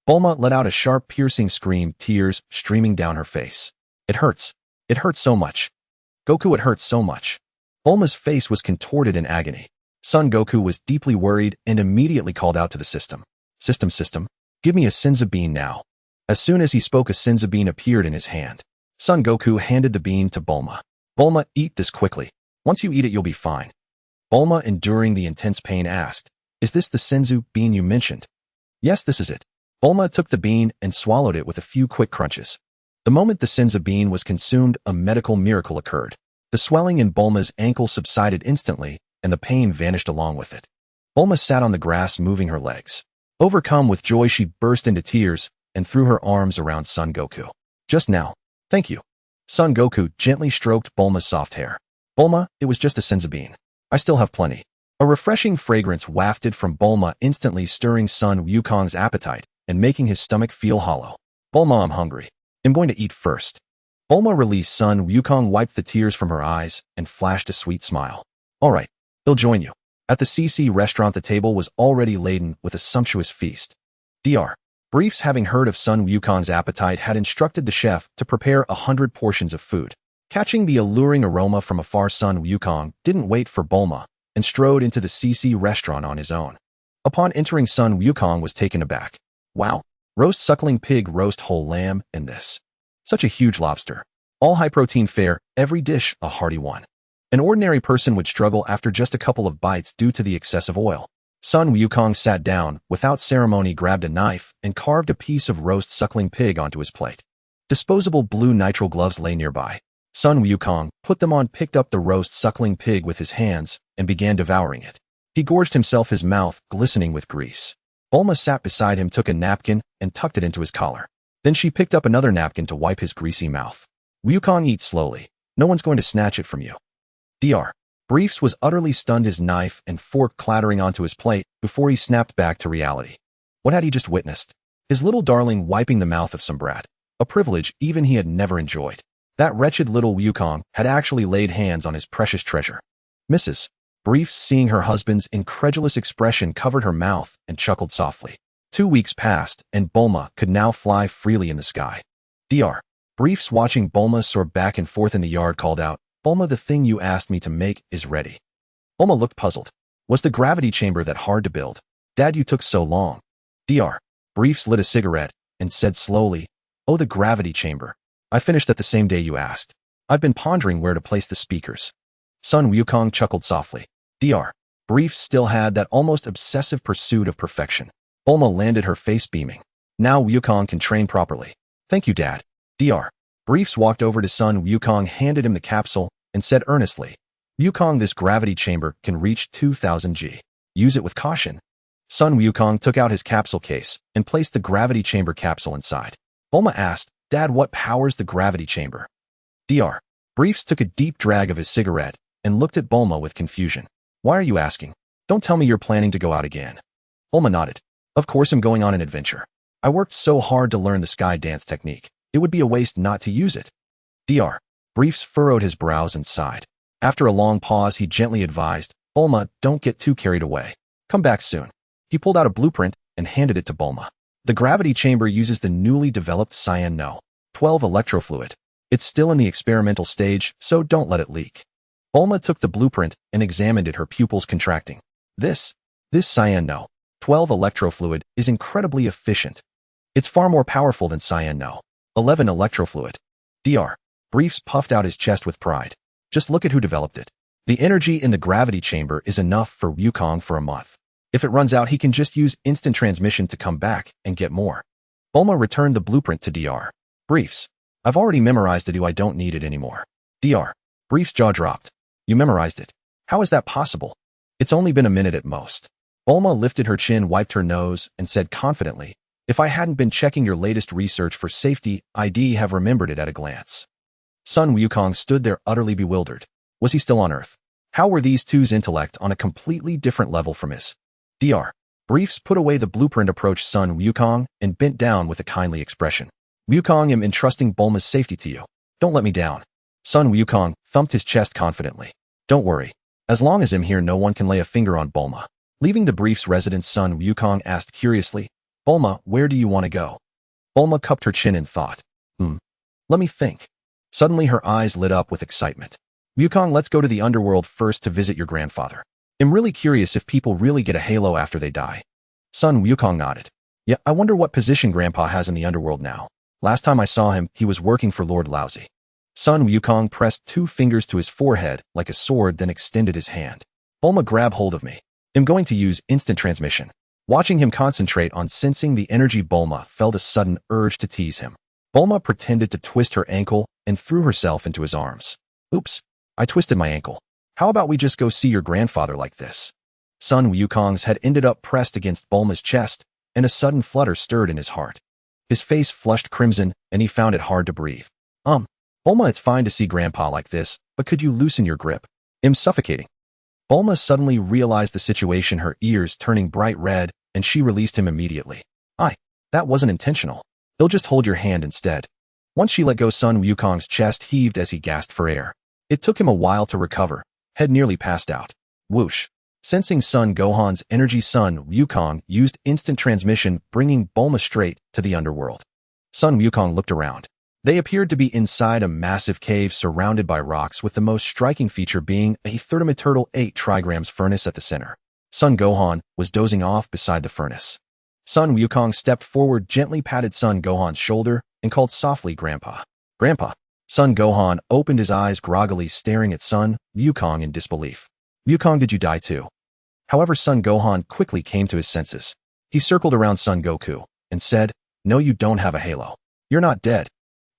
Bulma let out a sharp, piercing scream, tears streaming down her face. It hurts. It hurts so much. Goku, it hurts so much. Bulma's face was contorted in agony. Son Goku was deeply worried and immediately called out to the system. System, give me a Senzu Bean now. As soon as he spoke, a Senzu Bean appeared in his hand. Son Goku handed the bean to Bulma. Bulma, eat this quickly. Once you eat it, you'll be fine. Bulma, enduring the intense pain, asked, is this the Senzu Bean you mentioned? Yes, this is it. Bulma took the bean and swallowed it with a few quick crunches. The moment the Senzu Bean was consumed, a medical miracle occurred. The swelling in Bulma's ankle subsided instantly, and the pain vanished along with it. Bulma sat on the grass, moving her legs. Overcome with joy, she burst into tears and threw her arms around Son Goku. Just now. Thank you. Son Goku gently stroked Bulma's soft hair. Bulma, it was just a Senzu Bean. I still have plenty. A refreshing fragrance wafted from Bulma, instantly stirring Son Wukong's appetite and making his stomach feel hollow. Bulma, I'm hungry. I'm going to eat first. Bulma released. Son Wukong wiped the tears from her eyes and flashed a sweet smile. All right, they'll join you. At the CC restaurant, the table was already laden with a sumptuous feast. Dr. Briefs, having heard of Son Wukong's appetite, had instructed the chef to prepare 100 portions of food. Catching the alluring aroma from afar, Son Wukong didn't wait for Bulma and strode into the CC restaurant on his own. Upon entering, Son Wukong was taken aback. Wow, roast suckling pig, roast whole lamb, and this. Such a huge lobster. All high-protein fare, every dish a hearty one. An ordinary person would struggle after just a couple of bites due to the excessive oil. Son Wukong sat down, without ceremony grabbed a knife, and carved a piece of roast suckling pig onto his plate. Disposable blue nitrile gloves lay nearby. Son Wukong put them on, picked up the roast suckling pig with his hands, and began devouring it. He gorged himself, his mouth glistening with grease. Bulma sat beside him, took a napkin, and tucked it into his collar. Then she picked up another napkin to wipe his greasy mouth. Wukong, eat slowly. No one's going to snatch it from you. Dr. Briefs was utterly stunned, his knife and fork clattering onto his plate before he snapped back to reality. What had he just witnessed? His little darling wiping the mouth of some brat. A privilege even he had never enjoyed. That wretched little Wukong had actually laid hands on his precious treasure. Mrs. Briefs, seeing her husband's incredulous expression, covered her mouth and chuckled softly. 2 weeks passed, and Bulma could now fly freely in the sky. Dr. Briefs, watching Bulma soar back and forth in the yard, called out, "Bulma, the thing you asked me to make is ready." Bulma looked puzzled. Was the gravity chamber that hard to build? Dad, you took so long. Dr. Briefs lit a cigarette and said slowly, "Oh, the gravity chamber. I finished that the same day you asked. I've been pondering where to place the speakers." Son Wukong chuckled softly. Dr. Briefs still had that almost obsessive pursuit of perfection. Bulma landed, her face beaming. Now Wukong can train properly. Thank you, Dad. Dr. Briefs walked over to Son Wukong, handed him the capsule, and said earnestly, "Wukong, this gravity chamber can reach 2000 G. Use it with caution." Son Wukong took out his capsule case and placed the gravity chamber capsule inside. Bulma asked, "Dad, what powers the gravity chamber?" Dr. Briefs took a deep drag of his cigarette and looked at Bulma with confusion. "Why are you asking? Don't tell me you're planning to go out again." Bulma nodded. "Of course I'm going on an adventure. I worked so hard to learn the sky dance technique. It would be a waste not to use it." Dr. Briefs furrowed his brows and sighed. After a long pause, he gently advised, "Bulma, don't get too carried away. Come back soon." He pulled out a blueprint and handed it to Bulma. The gravity chamber uses the newly developed Saiyan No. 12 electrofluid. It's still in the experimental stage, so don't let it leak. Bulma took the blueprint and examined it, her pupils contracting. This Saiyan No. 12 electrofluid is incredibly efficient. It's far more powerful than Saiyan No. 11 electrofluid. Dr. Briefs puffed out his chest with pride. Just look at who developed it. The energy in the gravity chamber is enough for Wukong for a month. If it runs out, he can just use instant transmission to come back and get more. Bulma returned the blueprint to Dr. Briefs. "I've already memorized it. I don't need it anymore." Dr. Briefs' jaw dropped. "You memorized it? How is that possible? It's only been a minute at most." Bulma lifted her chin, wiped her nose, and said confidently, "If I hadn't been checking your latest research for safety, I'd have remembered it at a glance." Son Wukong stood there utterly bewildered. Was he still on Earth? How were these two's intellect on a completely different level from his? Dr. Briefs put away the blueprint, approached Son Wukong, and bent down with a kindly expression. "Wukong, I'm entrusting Bulma's safety to you. Don't let me down." Son Wukong thumped his chest confidently. "Don't worry. As long as I'm here, no one can lay a finger on Bulma." Leaving the Briefs' residence, Son Wukong asked curiously, "Bulma, where do you want to go?" Bulma cupped her chin in thought. Let me think." Suddenly her eyes lit up with excitement. "Wukong, let's go to the underworld first to visit your grandfather. I'm really curious if people really get a halo after they die." Son Wukong nodded. "Yeah, I wonder what position Grandpa has in the underworld now. Last time I saw him, he was working for Lord Lousy." Son Wukong pressed 2 fingers to his forehead like a sword, then extended his hand. "Bulma, grab hold of me. I'm going to use instant transmission." Watching him concentrate on sensing the energy, Bulma felt a sudden urge to tease him. Bulma pretended to twist her ankle and threw herself into his arms. "Oops, I twisted my ankle. How about we just go see your grandfather like this?" Son Wukong's head ended up pressed against Bulma's chest, and a sudden flutter stirred in his heart. His face flushed crimson, and he found it hard to breathe. Bulma, it's fine to see Grandpa like this, but could you loosen your grip? I'm suffocating." Bulma suddenly realized the situation, her ears turning bright red, and she released him immediately. That wasn't intentional. They'll just hold your hand instead." Once she let go, Son Wukong's chest heaved as he gasped for air. It took him a while to recover, had nearly passed out. Whoosh. Sensing Son Gohan's energy, Son Wukong used instant transmission, bringing Bulma straight to the underworld. Son Wukong looked around. They appeared to be inside a massive cave surrounded by rocks, with the most striking feature being a thermometer 8 trigrams furnace at the center. Son Gohan was dozing off beside the furnace. Son Wukong stepped forward, gently patted Son Gohan's shoulder, and called softly, "Grandpa." "Grandpa." Son Gohan opened his eyes groggily, staring at Son Wukong in disbelief. "Wukong, did you die too?" However, Son Gohan quickly came to his senses. He circled around Son Goku and said, "No, you don't have a halo. You're not dead."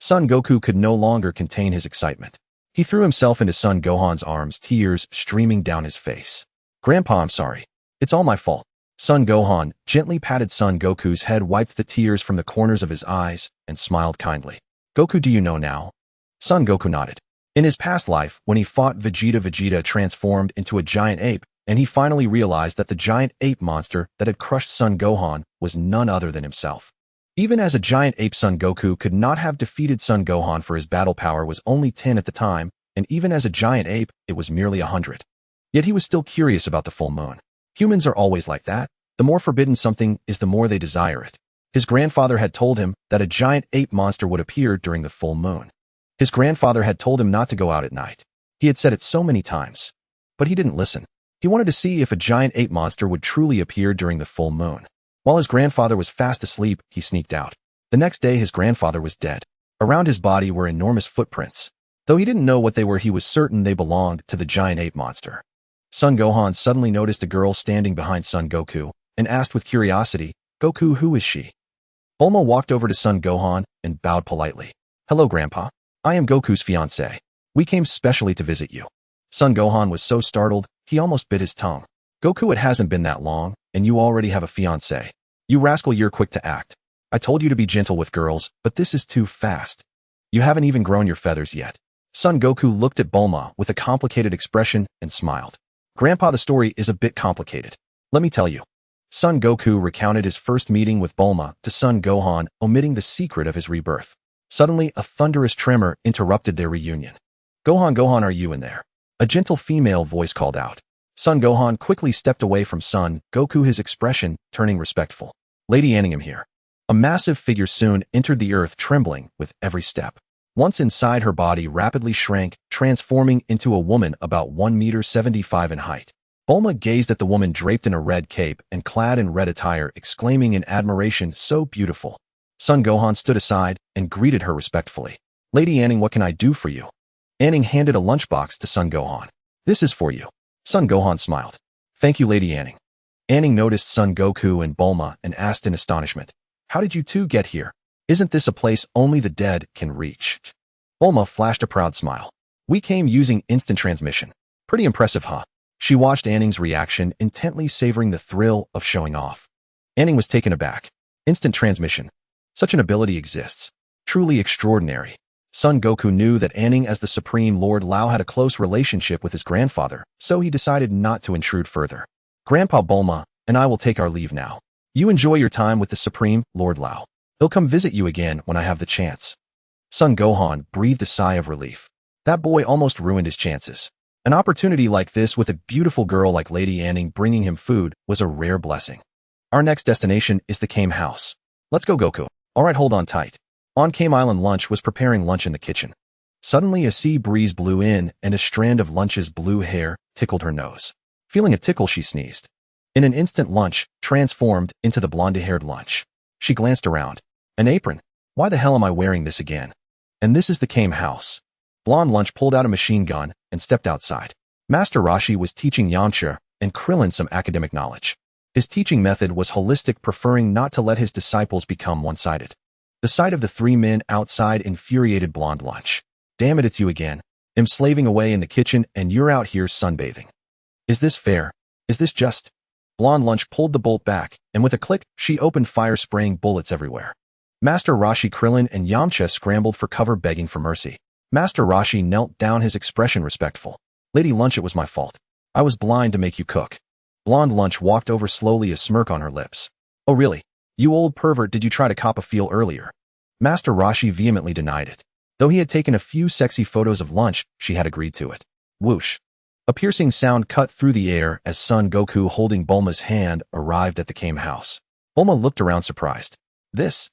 Son Goku could no longer contain his excitement. He threw himself into Son Gohan's arms, tears streaming down his face. "Grandpa, I'm sorry. It's all my fault." Son Gohan gently patted Son Goku's head, wiped the tears from the corners of his eyes, and smiled kindly. "Goku, do you know now?" Son Goku nodded. In his past life, when he fought Vegeta transformed into a giant ape, and he finally realized that the giant ape monster that had crushed Son Gohan was none other than himself. Even as a giant ape, Son Goku could not have defeated Son Gohan, for his battle power was only 10 at the time, and even as a giant ape, it was merely 100. Yet he was still curious about the full moon. Humans are always like that. The more forbidden something is, the more they desire it. His grandfather had told him that a giant ape monster would appear during the full moon. His grandfather had told him not to go out at night. He had said it so many times. But he didn't listen. He wanted to see if a giant ape monster would truly appear during the full moon. While his grandfather was fast asleep, he sneaked out. The next day, his grandfather was dead. Around his body were enormous footprints. Though he didn't know what they were, he was certain they belonged to the giant ape monster. Son Gohan suddenly noticed a girl standing behind Son Goku and asked with curiosity, "Goku, who is she?" Bulma walked over to Son Gohan and bowed politely. "Hello, Grandpa. I am Goku's fiancé. We came specially to visit you." Son Gohan was so startled, he almost bit his tongue. "Goku, it hasn't been that long, and you already have a fiancé. You rascal, you're quick to act. I told you to be gentle with girls, but this is too fast. You haven't even grown your feathers yet." Son Goku looked at Bulma with a complicated expression and smiled. "Grandpa, the story is a bit complicated. Let me tell you." Son Goku recounted his first meeting with Bulma to Son Gohan, omitting the secret of his rebirth. Suddenly, a thunderous tremor interrupted their reunion. "Gohan, Gohan, are you in there?" A gentle female voice called out. Son Gohan quickly stepped away from Son Goku, his expression turning respectful. "Lady Anning, I'm here." A massive figure soon entered the earth, trembling with every step. Once inside, her body rapidly shrank, transforming into a woman about 1.75 meters in height. Bulma gazed at the woman draped in a red cape and clad in red attire, exclaiming in admiration, "So beautiful." Son Gohan stood aside and greeted her respectfully. "Lady Anning, what can I do for you?" Anning handed a lunchbox to Son Gohan. "This is for you." Son Gohan smiled. "Thank you, Lady Anning." Anning noticed Son Goku and Bulma and asked in astonishment, "How did you two get here? Isn't this a place only the dead can reach?" Bulma flashed a proud smile. "We came using instant transmission." "Pretty impressive, huh?" She watched Anning's reaction, intently savoring the thrill of showing off. Anning was taken aback. Instant transmission. Such an ability exists. Truly extraordinary. Son Goku knew that Anning, as the Supreme Lord Lao, had a close relationship with his grandfather, so he decided not to intrude further. "Grandpa, Bulma and I will take our leave now. You enjoy your time with the Supreme Lord Lao. He'll come visit you again when I have the chance." Son Gohan breathed a sigh of relief. That boy almost ruined his chances. An opportunity like this with a beautiful girl like Lady Anning bringing him food was a rare blessing. "Our next destination is the Kame house. Let's go, Goku." "All right, hold on tight." On Kame Island, Lunch was preparing lunch in the kitchen. Suddenly, a sea breeze blew in and a strand of Lunch's blue hair tickled her nose. Feeling a tickle, she sneezed. In an instant, Lunch transformed into the blonde-haired Lunch. She glanced around. An apron? Why the hell am I wearing this again? And this is the Kame house. Blonde Lunch pulled out a machine gun and stepped outside. Master Roshi was teaching Yamcha and Krillin some academic knowledge. His teaching method was holistic, preferring not to let his disciples become one-sided. The sight of the three men outside infuriated Blonde Lunch. "Damn it, it's you again. I'm slaving away in the kitchen and you're out here sunbathing. Is this fair? Is this just?" Blonde Lunch pulled the bolt back, and with a click, she opened fire, spraying bullets everywhere. Master Roshi, Krillin, and Yamcha scrambled for cover, begging for mercy. Master Roshi knelt down, his expression respectful. "Lady Lunch, it was my fault. I was blind to make you cook." Blonde Lunch walked over slowly, a smirk on her lips. "Oh really? You old pervert, did you try to cop a feel earlier?" Master Roshi vehemently denied it. Though he had taken a few sexy photos of Lunch, she had agreed to it. Whoosh. A piercing sound cut through the air as Son Goku, holding Bulma's hand, arrived at the Kame house. Bulma looked around surprised. This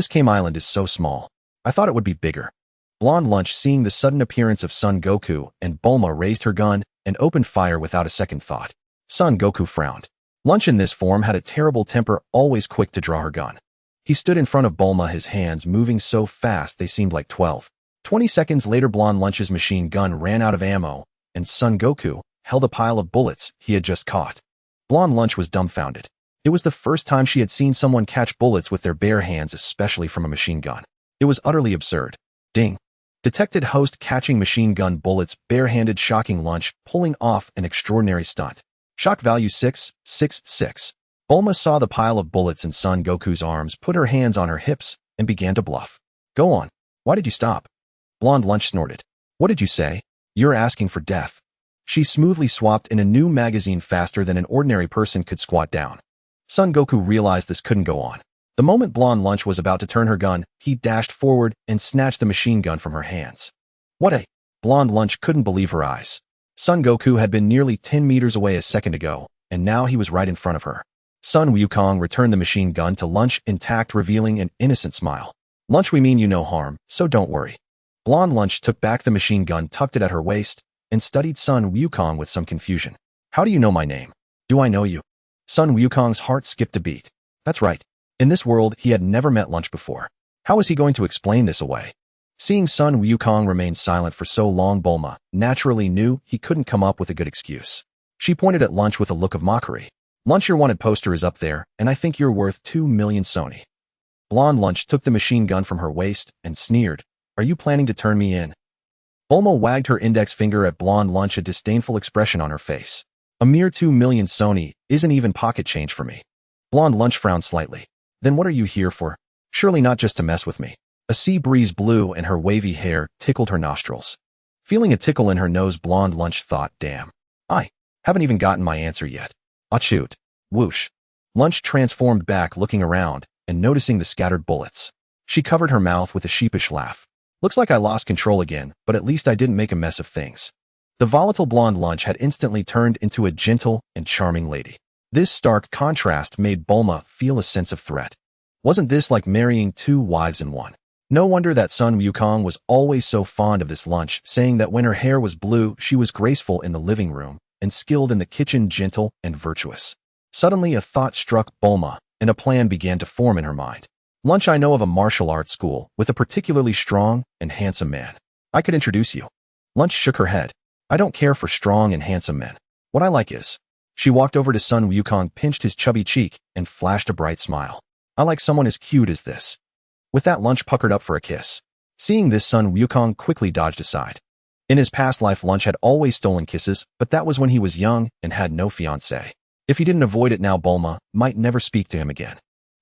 Kame Island is so small. I thought it would be bigger." Blonde Lunch, seeing the sudden appearance of Son Goku and Bulma, raised her gun and opened fire without a second thought. Son Goku frowned. Lunch in this form had a terrible temper, always quick to draw her gun. He stood in front of Bulma, his hands moving so fast they seemed like 20 seconds later, Blonde Lunch's machine gun ran out of ammo, and Son Goku held a pile of bullets he had just caught. Blonde Lunch was dumbfounded. It was the first time she had seen someone catch bullets with their bare hands, especially from a machine gun. It was utterly absurd. Ding. Detected host catching machine gun bullets barehanded, shocking Lunch pulling off an extraordinary stunt. Shock value 666. Bulma saw the pile of bullets in Son Goku's arms, put her hands on her hips, and began to bluff. Go on. Why did you stop? Blonde Lunch snorted. What did you say? You're asking for death. She smoothly swapped in a new magazine faster than an ordinary person could squat down. Son Goku realized this couldn't go on. The moment Blonde Lunch was about to turn her gun, he dashed forward and snatched the machine gun from her hands. What a... Blonde Lunch couldn't believe her eyes. Son Goku had been nearly 10 meters away a second ago, and now he was right in front of her. Sun Wukong returned the machine gun to Lunch intact, revealing an innocent smile. Lunch, we mean you no harm, so don't worry. Blonde Lunch took back the machine gun, tucked it at her waist, and studied Sun Wukong with some confusion. How do you know my name? Do I know you? Sun Wukong's heart skipped a beat. That's right. In this world, he had never met Lunch before. How was he going to explain this away? Seeing Sun Wukong remain silent for so long, Bulma naturally knew he couldn't come up with a good excuse. She pointed at Lunch with a look of mockery. Lunch, your wanted poster is up there, and I think you're worth 2 million Sony. Blonde Lunch took the machine gun from her waist and sneered. Are you planning to turn me in? Bulma wagged her index finger at Blonde Lunch, a disdainful expression on her face. A mere 2 million Sony isn't even pocket change for me. Blonde Lunch frowned slightly. Then what are you here for? Surely not just to mess with me. A sea breeze blew and her wavy hair tickled her nostrils. Feeling a tickle in her nose, Blonde Lunch thought, damn. I haven't even gotten my answer yet. Ah, shoot. Whoosh. Lunch transformed back, looking around and noticing the scattered bullets. She covered her mouth with a sheepish laugh. Looks like I lost control again, but at least I didn't make a mess of things. The volatile Blonde Lunch had instantly turned into a gentle and charming lady. This stark contrast made Bulma feel a sense of threat. Wasn't this like marrying 2 wives in one? No wonder that Sun Wukong was always so fond of this Lunch, saying that when her hair was blue, she was graceful in the living room and skilled in the kitchen, gentle and virtuous. Suddenly a thought struck Bulma, and a plan began to form in her mind. Lunch, I know of a martial arts school with a particularly strong and handsome man. I could introduce you. Lunch shook her head. I don't care for strong and handsome men. What I like is... She walked over to Sun Wukong, pinched his chubby cheek, and flashed a bright smile. I like someone as cute as this. With that, Lunch puckered up for a kiss. Seeing this, Sun Wukong quickly dodged aside. In his past life, Lunch had always stolen kisses, but that was when he was young and had no fiancée. If he didn't avoid it now, Bulma might never speak to him again.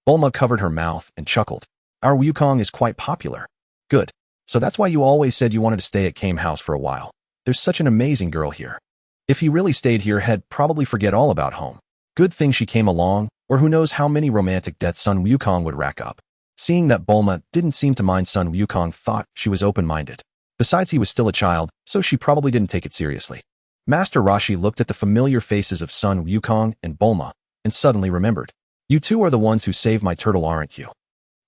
Bulma covered her mouth and chuckled. Our Wukong is quite popular. Good. So that's why you always said you wanted to stay at Kame House for a while. There's such an amazing girl here. If he really stayed here, he'd probably forget all about home. Good thing she came along, or who knows how many romantic debts Sun Wukong would rack up. Seeing that Bulma didn't seem to mind, Sun Wukong thought she was open-minded. Besides, he was still a child, so she probably didn't take it seriously. Master Roshi looked at the familiar faces of Sun Wukong and Bulma, and suddenly remembered. You two are the ones who saved my turtle, aren't you?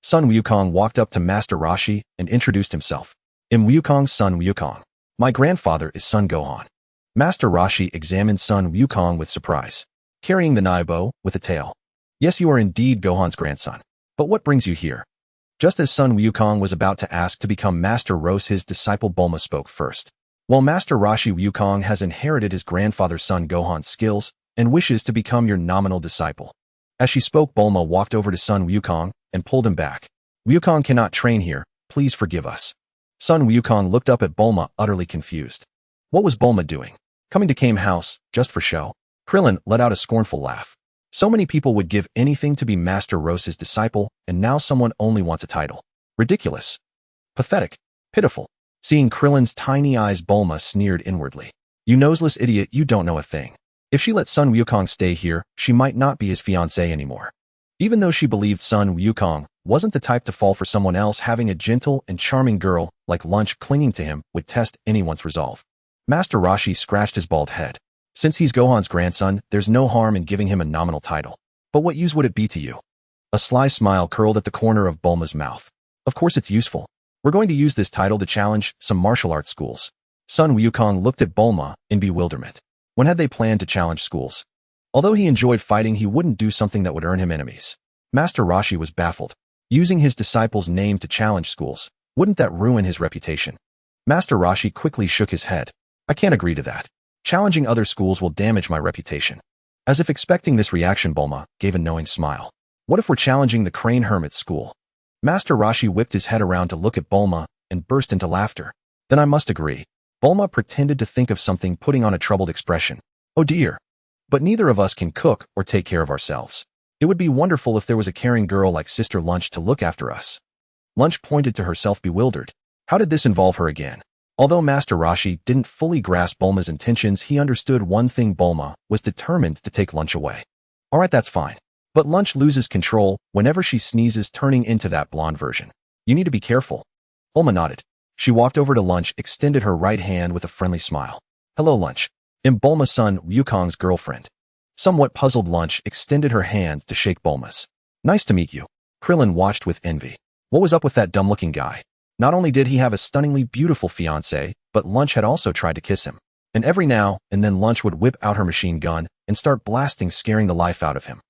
Sun Wukong walked up to Master Roshi and introduced himself. I'm Wukong's son Wukong. My grandfather is Son Gohan. Master Roshi examined Sun Wukong with surprise. Carrying the Naibo with a tail. Yes, you are indeed Gohan's grandson. But what brings you here? Just as Sun Wukong was about to ask to become Master Rose, his disciple Bulma spoke first. While Master Roshi, Wukong has inherited his grandfather's Son Gohan's skills and wishes to become your nominal disciple. As she spoke, Bulma walked over to Sun Wukong and pulled him back. Wukong cannot train here, please forgive us. Sun Wukong looked up at Bulma, utterly confused. What was Bulma doing? Coming to Kame House, just for show? Krillin let out a scornful laugh. So many people would give anything to be Master Rose's disciple, and now someone only wants a title. Ridiculous. Pathetic. Pitiful. Seeing Krillin's tiny eyes, Bulma sneered inwardly. You noseless idiot, you don't know a thing. If she let Sun Wukong stay here, she might not be his fiancée anymore. Even though she believed Sun Wukong wasn't the type to fall for someone else, having a gentle and charming girl like Lunch clinging to him would test anyone's resolve. Master Roshi scratched his bald head. Since he's Gohan's grandson, there's no harm in giving him a nominal title. But what use would it be to you? A sly smile curled at the corner of Bulma's mouth. Of course it's useful. We're going to use this title to challenge some martial arts schools. Sun Wukong looked at Bulma in bewilderment. When had they planned to challenge schools? Although he enjoyed fighting, he wouldn't do something that would earn him enemies. Master Roshi was baffled. Using his disciple's name to challenge schools, wouldn't that ruin his reputation? Master Roshi quickly shook his head. I can't agree to that. Challenging other schools will damage my reputation. As if expecting this reaction, Bulma gave a knowing smile. What if we're challenging the Crane Hermit's school? Master Roshi whipped his head around to look at Bulma and burst into laughter. Then I must agree. Bulma pretended to think of something, putting on a troubled expression. Oh dear. But neither of us can cook or take care of ourselves. It would be wonderful if there was a caring girl like Sister Lunch to look after us. Lunch pointed to herself, bewildered. How did this involve her again? Although Master Roshi didn't fully grasp Bulma's intentions, he understood one thing: Bulma was determined to take Lunch away. Alright, that's fine. But Lunch loses control whenever she sneezes, turning into that blonde version. You need to be careful. Bulma nodded. She walked over to Lunch, extended her right hand with a friendly smile. Hello, Lunch. I'm Bulma's son, Wukong's girlfriend. Somewhat puzzled, Lunch extended her hand to shake Bulma's. Nice to meet you. Krillin watched with envy. What was up with that dumb-looking guy? Not only did he have a stunningly beautiful fiancée, but Lunch had also tried to kiss him. And every now and then Lunch would whip out her machine gun and start blasting, scaring the life out of him.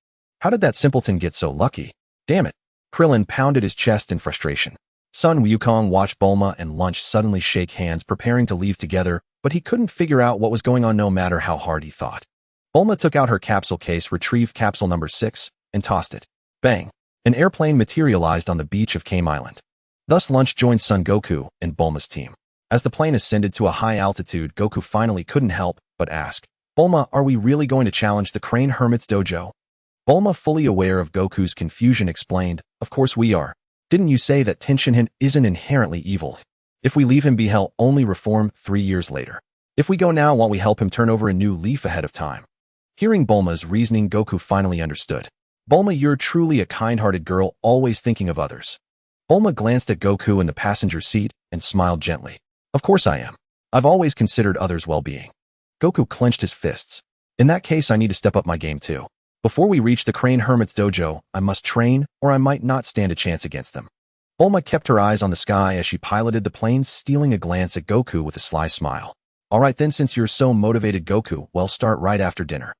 How did that simpleton get so lucky? Damn it. Krillin pounded his chest in frustration. Son Wukong watched Bulma and Lunch suddenly shake hands, preparing to leave together, but he couldn't figure out what was going on no matter how hard he thought. Bulma took out her capsule case, retrieved capsule number 6, and tossed it. Bang! An airplane materialized on the beach of Kame Island. Thus Lunch joined Son Goku and Bulma's team. As the plane ascended to a high altitude, Goku finally couldn't help but ask, Bulma, are we really going to challenge the Crane Hermit's dojo? Bulma, fully aware of Goku's confusion, explained, of course we are. Didn't you say that Tenshinhan isn't inherently evil? If we leave him be, he'll only reform 3 years later. If we go now, won't we help him turn over a new leaf ahead of time? Hearing Bulma's reasoning, Goku finally understood. Bulma, you're truly a kind-hearted girl, always thinking of others. Bulma glanced at Goku in the passenger seat and smiled gently. Of course I am. I've always considered others' well-being. Goku clenched his fists. In that case, I need to step up my game too. Before we reach the Crane Hermit's dojo, I must train, or I might not stand a chance against them. Bulma kept her eyes on the sky as she piloted the plane, stealing a glance at Goku with a sly smile. Alright then, since you're so motivated, Goku, we'll start right after dinner.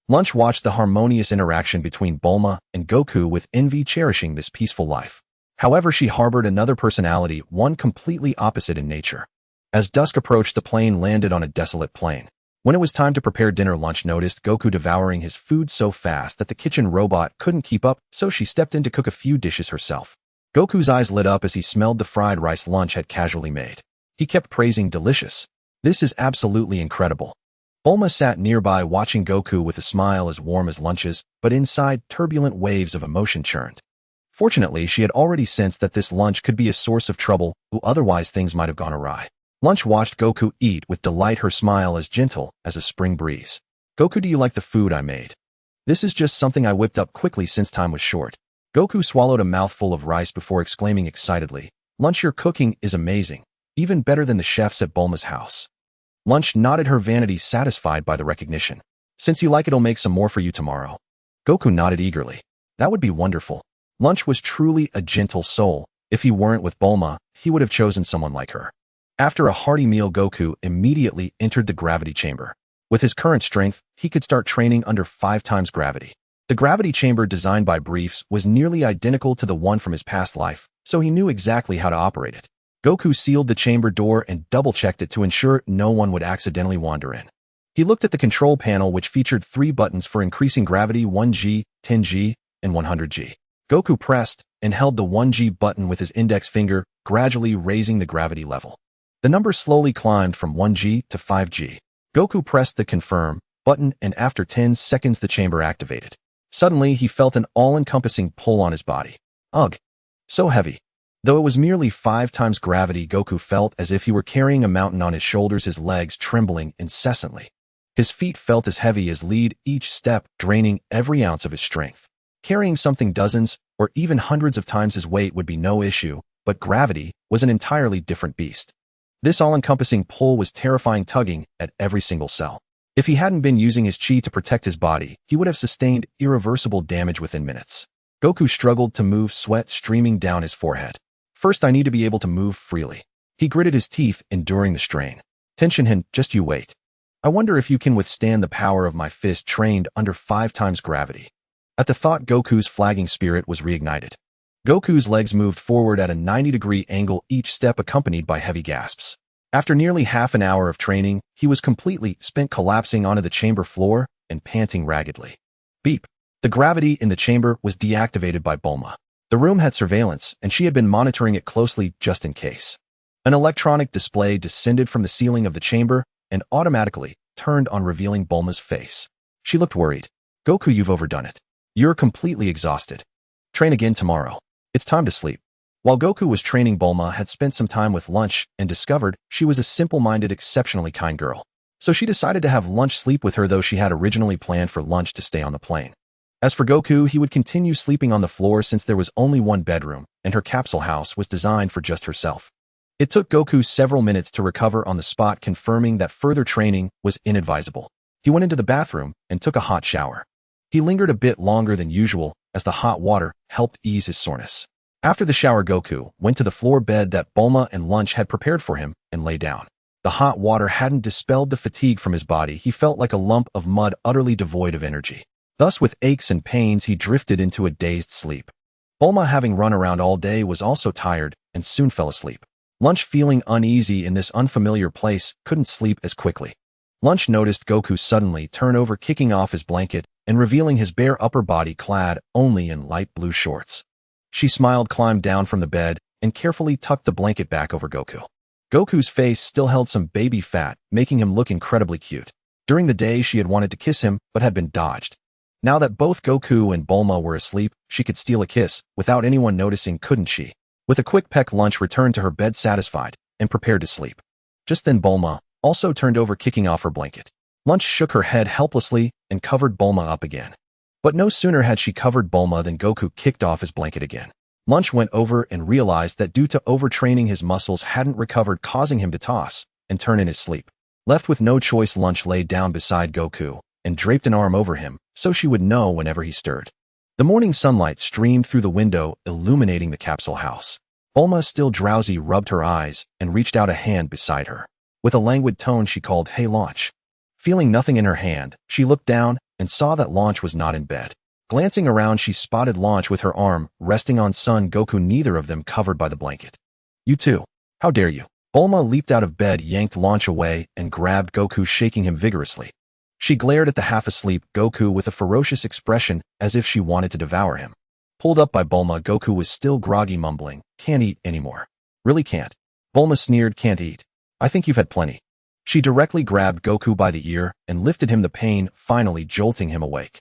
Lunch watched the harmonious interaction between Bulma and Goku with envy, cherishing this peaceful life. However, she harbored another personality, one completely opposite in nature. As dusk approached, the plane landed on a desolate plain. When it was time to prepare dinner, Lunch noticed Goku devouring his food so fast that the kitchen robot couldn't keep up, so she stepped in to cook a few dishes herself. Goku's eyes lit up as he smelled the fried rice Lunch had casually made. He kept praising, delicious. This is absolutely incredible. Bulma sat nearby watching Goku with a smile as warm as Lunch's, but inside turbulent waves of emotion churned. Fortunately, she had already sensed that this Lunch could be a source of trouble, or otherwise things might have gone awry. Lunch watched Goku eat with delight, her smile as gentle as a spring breeze. Goku, do you like the food I made? This is just something I whipped up quickly since time was short. Goku swallowed a mouthful of rice before exclaiming excitedly, Lunch, your cooking is amazing, even better than the chefs at Bulma's house. Lunch nodded, her vanity satisfied by the recognition. Since you like it, I'll make some more for you tomorrow. Goku nodded eagerly. That would be wonderful. Lunch was truly a gentle soul. If he weren't with Bulma, he would have chosen someone like her. After a hearty meal, Goku immediately entered the gravity chamber. With his current strength, he could start training under 5 times gravity. The gravity chamber designed by Briefs was nearly identical to the one from his past life, so he knew exactly how to operate it. Goku sealed the chamber door and double-checked it to ensure no one would accidentally wander in. He looked at the control panel, which featured 3 buttons for increasing gravity: 1G, 10G, and 100G. Goku pressed and held the 1G button with his index finger, gradually raising the gravity level. The number slowly climbed from 1G to 5G. Goku pressed the confirm button, and after 10 seconds the chamber activated. Suddenly, he felt an all-encompassing pull on his body. Ugh! So heavy. Though it was merely 5 times gravity, Goku felt as if he were carrying a mountain on his shoulders, his legs trembling incessantly. His feet felt as heavy as lead, each step draining every ounce of his strength. Carrying something dozens or even hundreds of times his weight would be no issue, but gravity was an entirely different beast. This all-encompassing pull was terrifying, tugging at every single cell. If he hadn't been using his chi to protect his body, he would have sustained irreversible damage within minutes. Goku struggled to move, sweat streaming down his forehead. First, I need to be able to move freely. He gritted his teeth, enduring the strain. Tenshinhan, just you wait. I wonder if you can withstand the power of my fist trained under 5 times gravity. At the thought, Goku's flagging spirit was reignited. Goku's legs moved forward at a 90-degree angle, each step accompanied by heavy gasps. After nearly half an hour of training, he was completely spent, collapsing onto the chamber floor and panting raggedly. Beep. The gravity in the chamber was deactivated by Bulma. The room had surveillance, and she had been monitoring it closely just in case. An electronic display descended from the ceiling of the chamber and automatically turned on, revealing Bulma's face. She looked worried. Goku, you've overdone it. You're completely exhausted. Train again tomorrow. It's time to sleep. While Goku was training, Bulma had spent some time with Lunch and discovered she was a simple-minded, exceptionally kind girl. So she decided to have Lunch sleep with her, though she had originally planned for Lunch to stay on the plane. As for Goku, he would continue sleeping on the floor since there was only one bedroom, and her capsule house was designed for just herself. It took Goku several minutes to recover on the spot, confirming that further training was inadvisable. He went into the bathroom and took a hot shower. He lingered a bit longer than usual, as the hot water helped ease his soreness. After the shower, Goku went to the floor bed that Bulma and Lunch had prepared for him and lay down. The hot water hadn't dispelled the fatigue from his body. He felt like a lump of mud, utterly devoid of energy. Thus, with aches and pains, he drifted into a dazed sleep. Bulma, having run around all day, was also tired and soon fell asleep. Lunch, feeling uneasy in this unfamiliar place, couldn't sleep as quickly. Lunch noticed Goku suddenly turn over, kicking off his blanket and revealing his bare upper body clad only in light blue shorts. She smiled, climbed down from the bed, and carefully tucked the blanket back over Goku. Goku's face still held some baby fat, making him look incredibly cute. During the day, she had wanted to kiss him, but had been dodged. Now that both Goku and Bulma were asleep, she could steal a kiss without anyone noticing, couldn't she? With a quick peck, Lunch returned to her bed satisfied and prepared to sleep. Just then Bulma also turned over, kicking off her blanket. Lunch shook her head helplessly and covered Bulma up again. But no sooner had she covered Bulma than Goku kicked off his blanket again. Lunch went over and realized that due to overtraining, his muscles hadn't recovered, causing him to toss and turn in his sleep. Left with no choice, Lunch lay down beside Goku and draped an arm over him so she would know whenever he stirred. The morning sunlight streamed through the window, illuminating the capsule house. Bulma, still drowsy, rubbed her eyes and reached out a hand beside her. With a languid tone, she called, "Hey, Launch." Feeling nothing in her hand, she looked down and saw that Launch was not in bed. Glancing around, she spotted Launch with her arm resting on Son Goku, neither of them covered by the blanket. "You too. How dare you?" Bulma leaped out of bed, yanked Launch away, and grabbed Goku, shaking him vigorously. She glared at the half-asleep Goku with a ferocious expression, as if she wanted to devour him. Pulled up by Bulma, Goku was still groggy, mumbling, "Can't eat anymore." "Really can't?" Bulma sneered. "Can't eat? I think you've had plenty." She directly grabbed Goku by the ear and lifted him, the pain finally jolting him awake.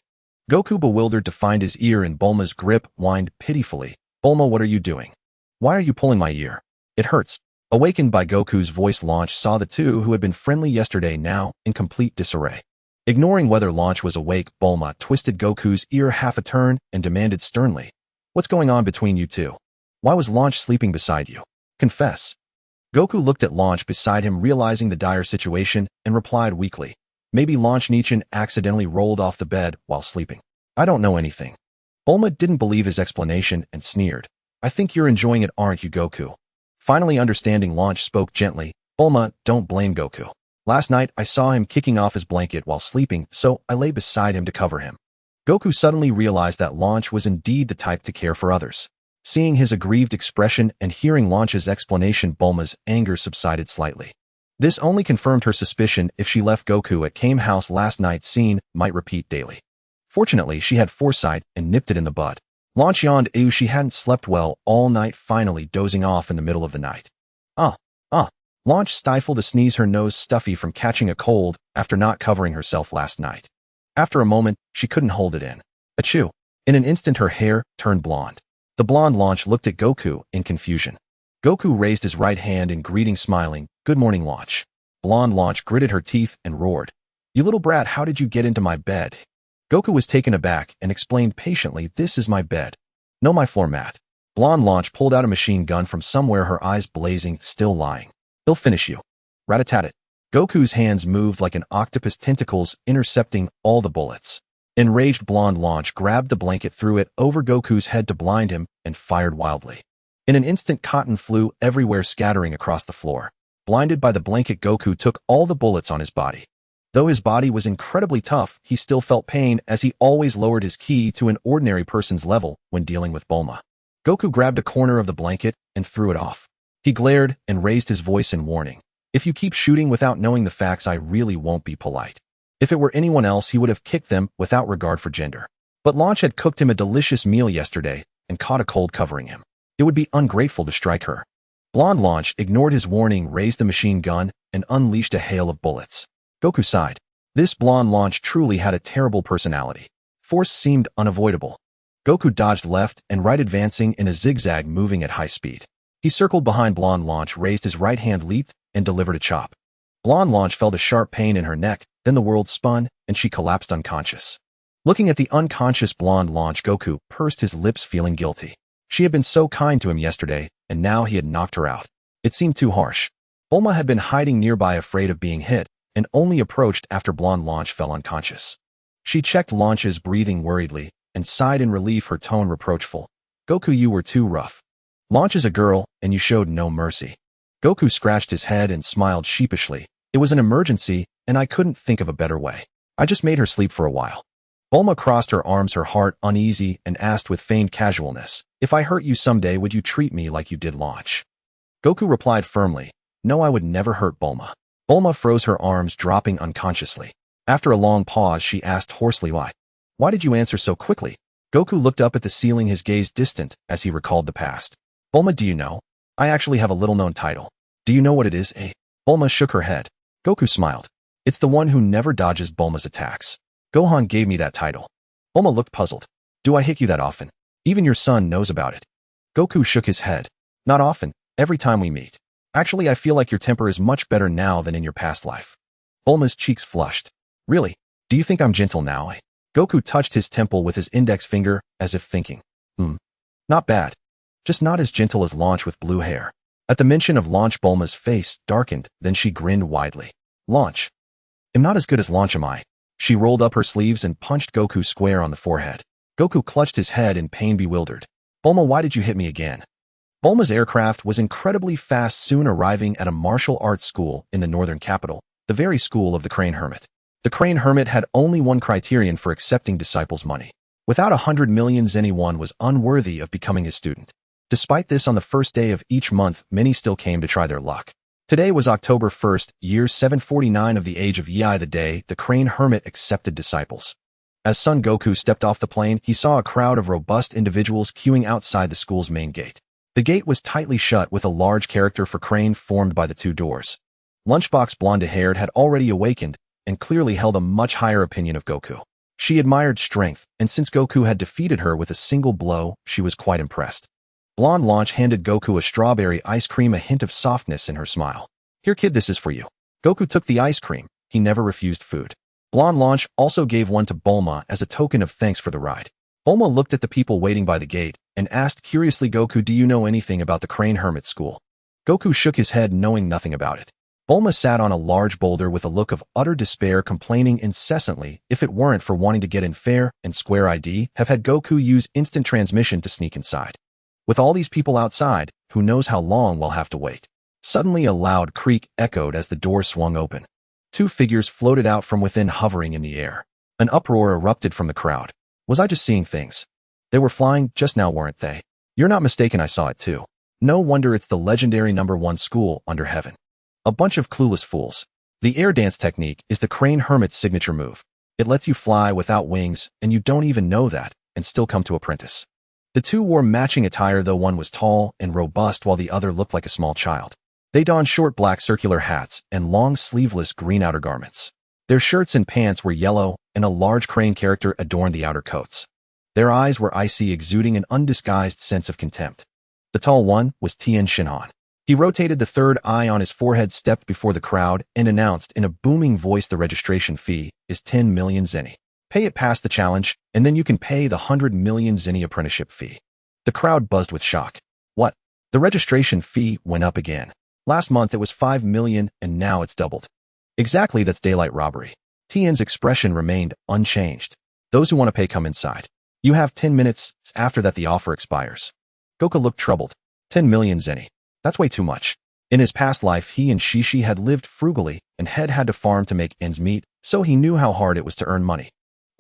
Goku, bewildered to find his ear in Bulma's grip, whined pitifully, "Bulma, what are you doing? Why are you pulling my ear? It hurts." Awakened by Goku's voice, Launch saw the two who had been friendly yesterday now in complete disarray. Ignoring whether Launch was awake, Bulma twisted Goku's ear half a turn and demanded sternly, "What's going on between you two? Why was Launch sleeping beside you? Confess." Goku looked at Launch beside him, realizing the dire situation, and replied weakly, "Maybe Launch Nichan accidentally rolled off the bed while sleeping. I don't know anything." Bulma didn't believe his explanation and sneered, "I think you're enjoying it, aren't you, Goku?" Finally understanding, Launch spoke gently, "Bulma, don't blame Goku. Last night, I saw him kicking off his blanket while sleeping, so I lay beside him to cover him." Goku suddenly realized that Launch was indeed the type to care for others. Seeing his aggrieved expression and hearing Launch's explanation, Bulma's anger subsided slightly. This only confirmed her suspicion: if she left Goku at Kame House, last night's scene might repeat daily. Fortunately, she had foresight and nipped it in the bud. Launch yawned. She hadn't slept well all night, finally dozing off in the middle of the night. Launch stifled a sneeze, her nose stuffy from catching a cold after not covering herself last night. After a moment, she couldn't hold it in. Achoo! In an instant, her hair turned blonde. The blonde Launch looked at Goku in confusion. Goku raised his right hand in greeting, smiling, "Good morning, Launch." Blonde Launch gritted her teeth and roared, "You little brat, how did you get into my bed?" Goku was taken aback and explained patiently, "This is my bed. No, my floor mat." Blonde Launch pulled out a machine gun from somewhere, her eyes blazing, "Still lying. He'll finish you." Rat-a-tat-tat. Goku's hands moved like an octopus, tentacles intercepting all the bullets. Enraged, Blonde Launch grabbed the blanket, threw it over Goku's head to blind him, and fired wildly. In an instant, cotton flew everywhere, scattering across the floor. Blinded by the blanket, Goku took all the bullets on his body. Though his body was incredibly tough, he still felt pain, as he always lowered his ki to an ordinary person's level when dealing with Bulma. Goku grabbed a corner of the blanket and threw it off. He glared and raised his voice in warning, "If you keep shooting without knowing the facts, I really won't be polite." If it were anyone else, he would have kicked them without regard for gender. But Launch had cooked him a delicious meal yesterday and caught a cold covering him. It would be ungrateful to strike her. Blonde Launch ignored his warning, raised the machine gun, and unleashed a hail of bullets. Goku sighed. This blonde Launch truly had a terrible personality. Force seemed unavoidable. Goku dodged left and right, advancing in a zigzag, moving at high speed. He circled behind Blonde Launch, raised his right hand, leaped, and delivered a chop. Blonde Launch felt a sharp pain in her neck, then the world spun, and she collapsed unconscious. Looking at the unconscious Blonde Launch, Goku pursed his lips, feeling guilty. She had been so kind to him yesterday, and now he had knocked her out. It seemed too harsh. Bulma had been hiding nearby, afraid of being hit, and only approached after Blonde Launch fell unconscious. She checked Launch's breathing worriedly and sighed in relief, her tone reproachful. Goku, you were too rough. Launch is a girl, and you showed no mercy. Goku scratched his head and smiled sheepishly. It was an emergency, and I couldn't think of a better way. I just made her sleep for a while. Bulma crossed her arms, her heart uneasy, and asked with feigned casualness, if I hurt you someday, would you treat me like you did Launch? Goku replied firmly, no, I would never hurt Bulma. Bulma froze her arms, dropping unconsciously. After a long pause, she asked hoarsely, why? Why did you answer so quickly? Goku looked up at the ceiling, his gaze distant as he recalled the past. Bulma, do you know? I actually have a little-known title. Do you know what it is, eh? Bulma shook her head. Goku smiled. It's the one who never dodges Bulma's attacks. Gohan gave me that title. Bulma looked puzzled. Do I hit you that often? Even your son knows about it. Goku shook his head. Not often, every time we meet. Actually, I feel like your temper is much better now than in your past life. Bulma's cheeks flushed. Really? Do you think I'm gentle now, eh? Goku touched his temple with his index finger, as if thinking. Not bad. Just not as gentle as Launch with blue hair. At the mention of Launch, Bulma's face darkened, then she grinned widely. Launch. I'm not as good as Launch, am I? She rolled up her sleeves and punched Goku square on the forehead. Goku clutched his head in pain, bewildered. Bulma, why did you hit me again? Bulma's aircraft was incredibly fast, soon arriving at a martial arts school in the northern capital, the very school of the Crane Hermit. The Crane Hermit had only one criterion for accepting disciples' money. Without 100 million yen, anyone was unworthy of becoming his student. Despite this, on the first day of each month, many still came to try their luck. Today was October 1st, year 749 of the age of Yi, the day the Crane Hermit accepted disciples. As Son Goku stepped off the plane, he saw a crowd of robust individuals queuing outside the school's main gate. The gate was tightly shut, with a large character for Crane formed by the two doors. Lunchbox, blonde-haired, had already awakened and clearly held a much higher opinion of Goku. She admired strength, and since Goku had defeated her with a single blow, she was quite impressed. Blonde Launch handed Goku a strawberry ice cream, a hint of softness in her smile. Here, kid, this is for you. Goku took the ice cream. He never refused food. Blonde Launch also gave one to Bulma as a token of thanks for the ride. Bulma looked at the people waiting by the gate and asked curiously, Goku, do you know anything about the Crane Hermit School? Goku shook his head, knowing nothing about it. Bulma sat on a large boulder with a look of utter despair, complaining incessantly. If it weren't for wanting to get in fair and square, I'd have had Goku use instant transmission to sneak inside. With all these people outside, who knows how long we'll have to wait. Suddenly a loud creak echoed as the door swung open. Two figures floated out from within, hovering in the air. An uproar erupted from the crowd. Was I just seeing things? They were flying just now, weren't they? You're not mistaken, I saw it too. No wonder it's the legendary #1 school under heaven. A bunch of clueless fools. The air dance technique is the Crane Hermit's signature move. It lets you fly without wings, and you don't even know that, and still come to apprentice. The two wore matching attire, though one was tall and robust while the other looked like a small child. They donned short black circular hats and long sleeveless green outer garments. Their shirts and pants were yellow, and a large crane character adorned the outer coats. Their eyes were icy, exuding an undisguised sense of contempt. The tall one was Tien Shinhan. He rotated the third eye on his forehead, stepped before the crowd, and announced in a booming voice, the registration fee is 10 million zeni. Pay it, pass the challenge, and then you can pay the 100 million zeni apprenticeship fee. The crowd buzzed with shock. What? The registration fee went up again. Last month it was 5 million, and now it's doubled. Exactly, that's daylight robbery. Tien's expression remained unchanged. Those who want to pay, come inside. You have 10 minutes, after that the offer expires. Goku looked troubled. 10 million zeni. That's way too much. In his past life, he and Shishi had lived frugally and had to farm to make ends meet, so he knew how hard it was to earn money.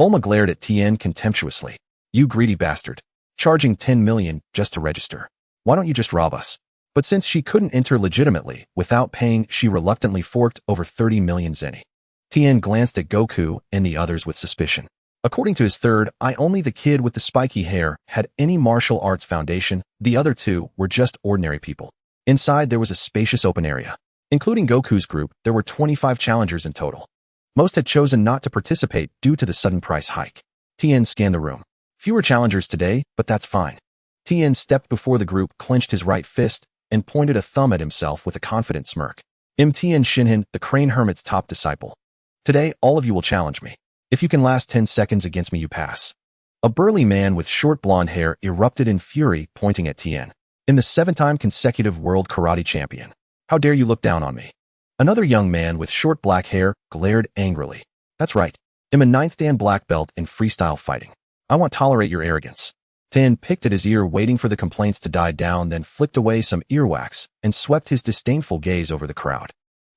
Bulma glared at Tien contemptuously. You greedy bastard. Charging 10 million just to register. Why don't you just rob us? But since she couldn't enter legitimately without paying, she reluctantly forked over 30 million zeni. Tien glanced at Goku and the others with suspicion. According to his third eye, only the kid with the spiky hair had any martial arts foundation. The other two were just ordinary people. Inside, there was a spacious open area. Including Goku's group, there were 25 challengers in total. Most had chosen not to participate due to the sudden price hike. Tien scanned the room. Fewer challengers today, but that's fine. Tien stepped before the group, clenched his right fist, and pointed a thumb at himself with a confident smirk. Tien Shinhan, the Crane Hermit's top disciple. Today, all of you will challenge me. If you can last 10 seconds against me, you pass. A burly man with short blonde hair erupted in fury, pointing at Tien. In the 7-time consecutive world karate champion. How dare you look down on me? Another young man with short black hair glared angrily. That's right. I'm a 9th Dan black belt in freestyle fighting. I won't tolerate your arrogance. Tien picked at his ear, waiting for the complaints to die down, then flicked away some earwax and swept his disdainful gaze over the crowd.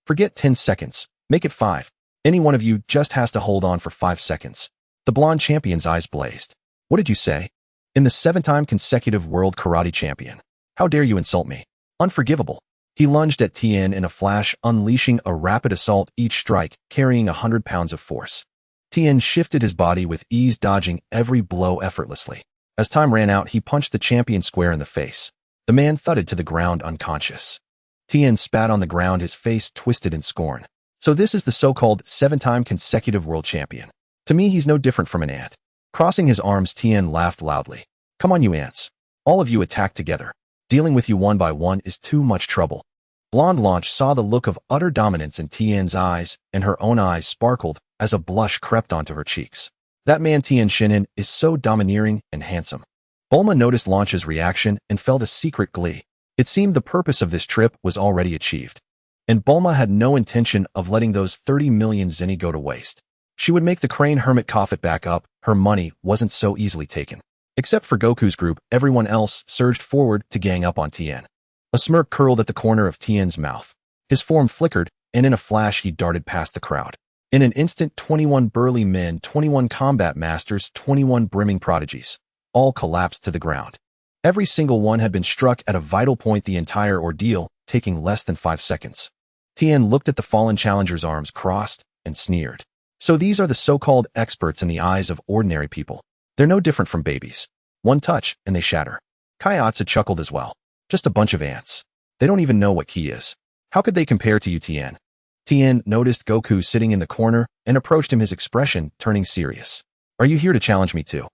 Forget 10 seconds. Make it 5. Any one of you just has to hold on for 5 seconds. The blonde champion's eyes blazed. What did you say? In the 7-time consecutive world karate champion. How dare you insult me? Unforgivable. He lunged at Tien in a flash, unleashing a rapid assault, each strike carrying 100 pounds of force. Tien shifted his body with ease, dodging every blow effortlessly. As time ran out, he punched the champion square in the face. The man thudded to the ground unconscious. Tien spat on the ground, his face twisted in scorn. So this is the so-called 7-time consecutive world champion. To me, he's no different from an ant. Crossing his arms, Tien laughed loudly. Come on, you ants. All of you attack together. Dealing with you one by one is too much trouble. Blonde Launch saw the look of utter dominance in Tien's eyes, and her own eyes sparkled as a blush crept onto her cheeks. That man Tien Shinhan is so domineering and handsome. Bulma noticed Launch's reaction and felt a secret glee. It seemed the purpose of this trip was already achieved. And Bulma had no intention of letting those 30 million zenny go to waste. She would make the Crane Hermit cough it back up. Her money wasn't so easily taken. Except for Goku's group, everyone else surged forward to gang up on Tien. A smirk curled at the corner of Tien's mouth. His form flickered, and in a flash he darted past the crowd. In an instant, 21 burly men, 21 combat masters, 21 brimming prodigies, all collapsed to the ground. Every single one had been struck at a vital point, the entire ordeal taking less than 5 seconds. Tien looked at the fallen challenger's arms crossed and sneered. So these are the so-called experts in the eyes of ordinary people. They're no different from babies. One touch and they shatter. Kaiatsu chuckled as well. Just a bunch of ants. They don't even know what ki is. How could they compare to you, Tien? Tien noticed Goku sitting in the corner and approached him, his expression turning serious. Are you here to challenge me too?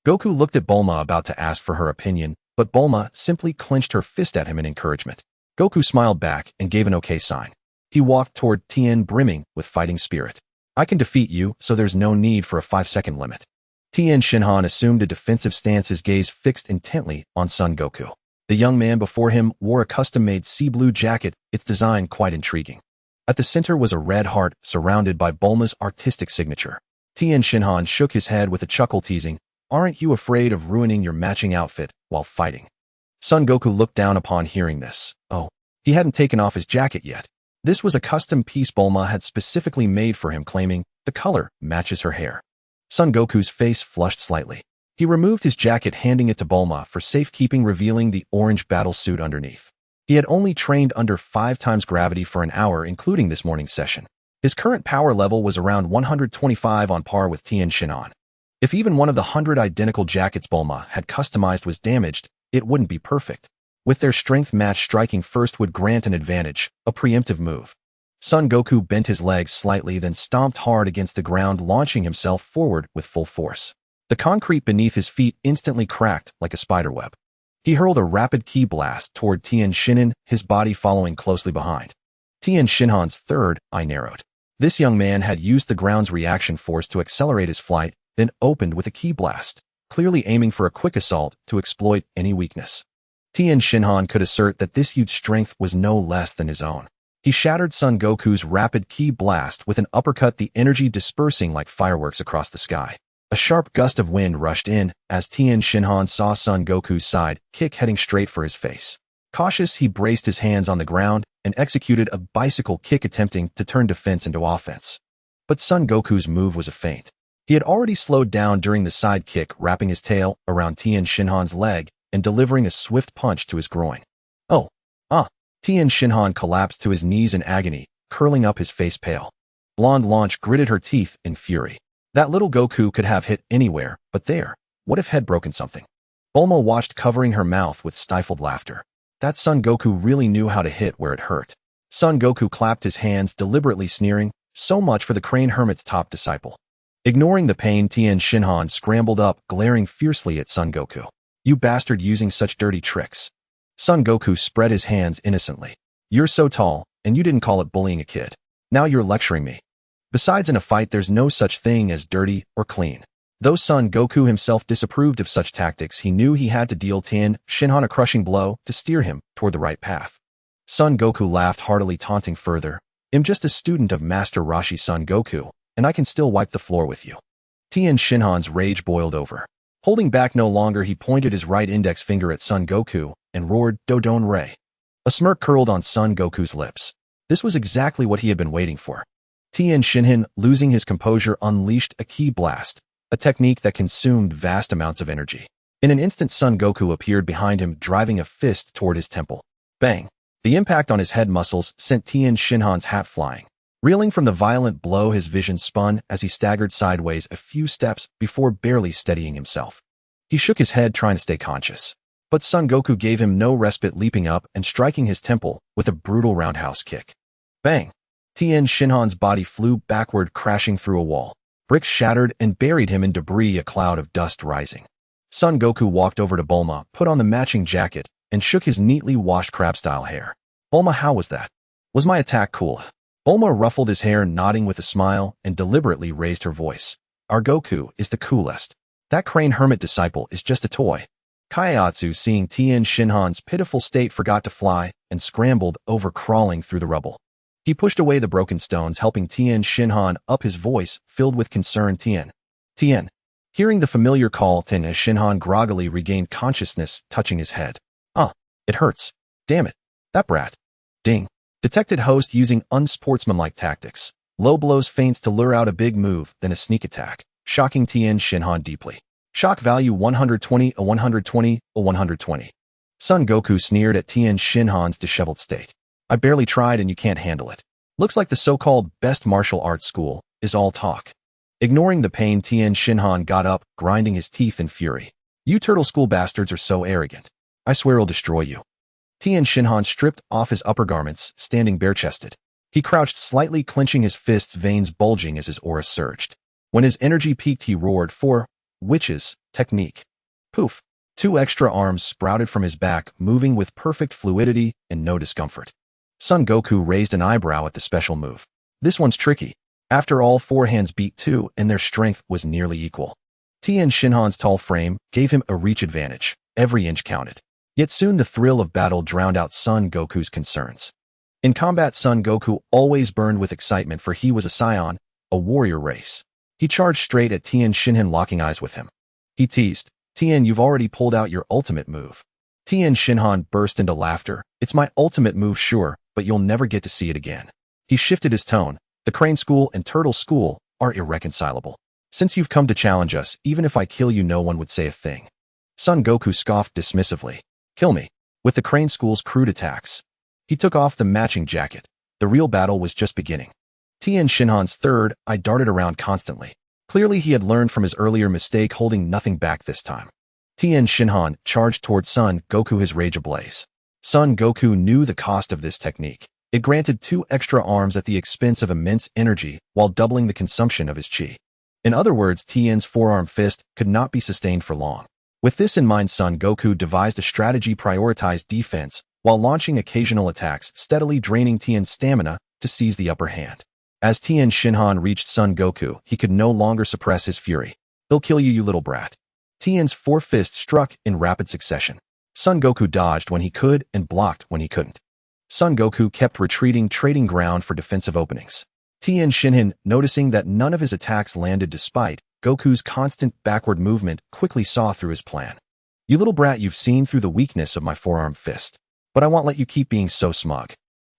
Goku looked at Bulma, about to ask for her opinion, but Bulma simply clenched her fist at him in encouragement. Goku smiled back and gave an okay sign. He walked toward Tien, brimming with fighting spirit. I can defeat you, so there's no need for a 5-second limit. Tien Shinhan assumed a defensive stance, his gaze fixed intently on Son Goku. The young man before him wore a custom-made sea blue jacket, its design quite intriguing. At the center was a red heart surrounded by Bulma's artistic signature. Tien Shinhan shook his head with a chuckle, teasing, Aren't you afraid of ruining your matching outfit while fighting? Son Goku looked down upon hearing this. Oh, he hadn't taken off his jacket yet. This was a custom piece Bulma had specifically made for him, claiming the color matches her hair. Son Goku's face flushed slightly. He removed his jacket, handing it to Bulma for safekeeping, revealing the orange battle suit underneath. He had only trained under 5 times gravity for an hour, including this morning's session. His current power level was around 125, on par with Tien Shinhan. If even one of the 100 identical jackets Bulma had customized was damaged, it wouldn't be perfect. With their strength match, striking first would grant an advantage, a preemptive move. Son Goku bent his legs slightly, then stomped hard against the ground, launching himself forward with full force. The concrete beneath his feet instantly cracked like a spiderweb. He hurled a rapid ki blast toward Tien Shinhan, his body following closely behind. Tien Shinhan's third eye narrowed. This young man had used the ground's reaction force to accelerate his flight, then opened with a ki blast, clearly aiming for a quick assault to exploit any weakness. Tien Shinhan could assert that this youth's strength was no less than his own. He shattered Son Goku's rapid ki blast with an uppercut, the energy dispersing like fireworks across the sky. A sharp gust of wind rushed in as Tien Shinhan saw Son Goku's side kick heading straight for his face. Cautious, he braced his hands on the ground and executed a bicycle kick, attempting to turn defense into offense. But Son Goku's move was a feint. He had already slowed down during the side kick, wrapping his tail around Tien Shinhan's leg and delivering a swift punch to his groin. Oh, Tien Shinhan collapsed to his knees in agony, curling up his face pale. Blonde Launch gritted her teeth in fury. That little Goku could have hit anywhere, but there. What if had broken something? Bulma watched, covering her mouth with stifled laughter. That Son Goku really knew how to hit where it hurt. Son Goku clapped his hands, deliberately sneering. So much for the Crane Hermit's top disciple. Ignoring the pain, Tien Shinhan scrambled up, glaring fiercely at Son Goku. You bastard, using such dirty tricks. Son Goku spread his hands innocently. You're so tall, and you didn't call it bullying a kid. Now you're lecturing me. Besides, in a fight there's no such thing as dirty or clean. Though Son Goku himself disapproved of such tactics, he knew he had to deal Tien Shinhan a crushing blow to steer him toward the right path. Son Goku laughed heartily, taunting further. I'm just a student of Master Roshi Son Goku, and I can still wipe the floor with you. Tien Shinhan's rage boiled over. Holding back no longer, he pointed his right index finger at Son Goku and roared, Dodon Ray. A smirk curled on Son Goku's lips. This was exactly what he had been waiting for. Tien Shinhan, losing his composure, unleashed a ki blast, a technique that consumed vast amounts of energy. In an instant, Son Goku appeared behind him, driving a fist toward his temple. Bang! The impact on his head muscles sent Tien Shinhan's hat flying. Reeling from the violent blow, his vision spun as he staggered sideways a few steps before barely steadying himself. He shook his head, trying to stay conscious. But Son Goku gave him no respite, leaping up and striking his temple with a brutal roundhouse kick. Bang! Tien Shinhan's body flew backward, crashing through a wall. Bricks shattered and buried him in debris, a cloud of dust rising. Son Goku walked over to Bulma, put on the matching jacket, and shook his neatly washed crab-style hair. Bulma, how was that? Was my attack cool? Bulma ruffled his hair, nodding with a smile, and deliberately raised her voice. Our Goku is the coolest. That Crane Hermit disciple is just a toy. Kaiatsu, seeing Tien Shinhan's pitiful state, forgot to fly and scrambled over, crawling through the rubble. He pushed away the broken stones, helping Tien Shinhan up, his voice filled with concern. Tien. Tien. Hearing the familiar call, Tien Shinhan groggily regained consciousness, touching his head. It hurts. Damn it. That brat. Ding. Detected host using unsportsmanlike tactics. Low blows, feints to lure out a big move, then a sneak attack, shocking Tien Shinhan deeply. Shock value 120, a 120, a 120. Son Goku sneered at Tien Shinhan's disheveled state. I barely tried and you can't handle it. Looks like the so-called best martial arts school is all talk. Ignoring the pain, Tien Shinhan got up, grinding his teeth in fury. You turtle school bastards are so arrogant. I swear I'll destroy you. Tien Shinhan stripped off his upper garments, standing bare-chested. He crouched slightly, clenching his fists, veins bulging as his aura surged. When his energy peaked, he roared for witches technique. Poof! 2 extra arms sprouted from his back, moving with perfect fluidity and no discomfort. Son Goku raised an eyebrow at the special move. This one's tricky. After all, 4 hands beat 2, and their strength was nearly equal. Tien Shinhan's tall frame gave him a reach advantage. Every inch counted. Yet soon the thrill of battle drowned out Son Goku's concerns. In combat, Son Goku always burned with excitement, for he was a Saiyan, a warrior race. He charged straight at Tien Shinhan, locking eyes with him. He teased, Tien, you've already pulled out your ultimate move. Tien Shinhan burst into laughter. It's my ultimate move, sure, but you'll never get to see it again. He shifted his tone. The Crane School and Turtle School are irreconcilable. Since you've come to challenge us, even if I kill you, no one would say a thing. Son Goku scoffed dismissively. Kill me. With the Crane School's crude attacks. He took off the matching jacket. The real battle was just beginning. Tien Shinhan's third eye darted around constantly. Clearly he had learned from his earlier mistake, holding nothing back this time. Tien Shinhan charged towards Son Goku, his rage ablaze. Son Goku knew the cost of this technique. It granted 2 extra arms at the expense of immense energy while doubling the consumption of his chi. In other words, Tien's forearm fist could not be sustained for long. With this in mind, Son Goku devised a strategy, prioritized defense while launching occasional attacks, steadily draining Tien's stamina to seize the upper hand. As Tien Shinhan reached Son Goku, he could no longer suppress his fury. He'll kill you, you little brat. Tien's 4 fists struck in rapid succession. Son Goku dodged when he could and blocked when he couldn't. Son Goku kept retreating, trading ground for defensive openings. Tien Shinhan, noticing that none of his attacks landed despite Goku's constant backward movement, quickly saw through his plan. You little brat, you've seen through the weakness of my forearm fist. But I won't let you keep being so smug.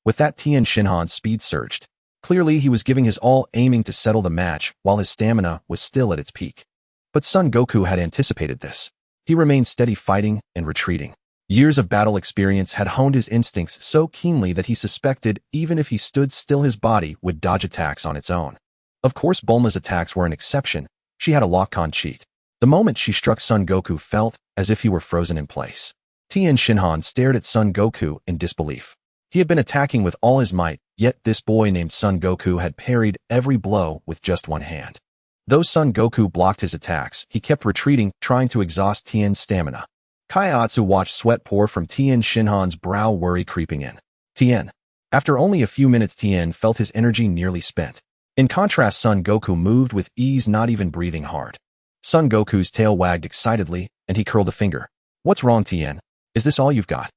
With that, Tien Shinhan's speed surged. Clearly, he was giving his all, aiming to settle the match while his stamina was still at its peak. But Son Goku had anticipated this. He remained steady, fighting and retreating. Years of battle experience had honed his instincts so keenly that he suspected even if he stood still his body would dodge attacks on its own. Of course Bulma's attacks were an exception. She had a lock-on cheat. The moment she struck Son Goku felt as if he were frozen in place. Tien Shinhan stared at Son Goku in disbelief. He had been attacking with all his might, yet this boy named Son Goku had parried every blow with just one hand. Though Son Goku blocked his attacks, he kept retreating, trying to exhaust Tien's stamina. Kaiatsu watched sweat pour from Tien Shinhan's brow, worry creeping in. Tien. After only a few minutes, Tien felt his energy nearly spent. In contrast, Son Goku moved with ease, not even breathing hard. Son Goku's tail wagged excitedly, and he curled a finger. What's wrong, Tien? Is this all you've got?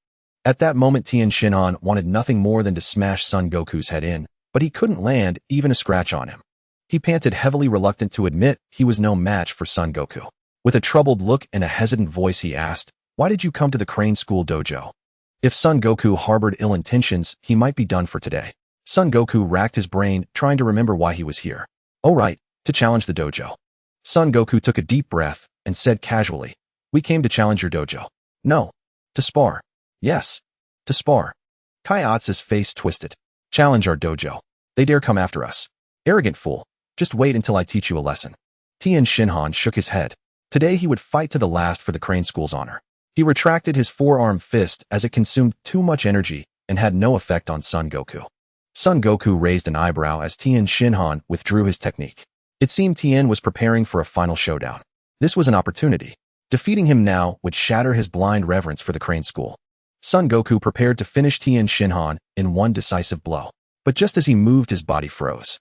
At that moment, Tien Shinhan wanted nothing more than to smash Son Goku's head in, but he couldn't land even a scratch on him. He panted heavily, reluctant to admit he was no match for Son Goku. With a troubled look and a hesitant voice, he asked, "Why did you come to the Crane School dojo?" If Son Goku harbored ill intentions, he might be done for today. Son Goku racked his brain, trying to remember why he was here. Oh right, to challenge the dojo. Son Goku took a deep breath and said casually, "We came to challenge your dojo." "No. To spar." "Yes. To spar." Kaiatsu's face twisted. "Challenge our dojo. They dare come after us. Arrogant fool. Just wait until I teach you a lesson." Tien Shinhan shook his head. Today he would fight to the last for the Crane School's honor. He retracted his forearm fist as it consumed too much energy and had no effect on Son Goku. Son Goku raised an eyebrow as Tien Shinhan withdrew his technique. It seemed Tien was preparing for a final showdown. This was an opportunity. Defeating him now would shatter his blind reverence for the Crane School. Son Goku prepared to finish Tien Shinhan in one decisive blow. But just as he moved, his body froze.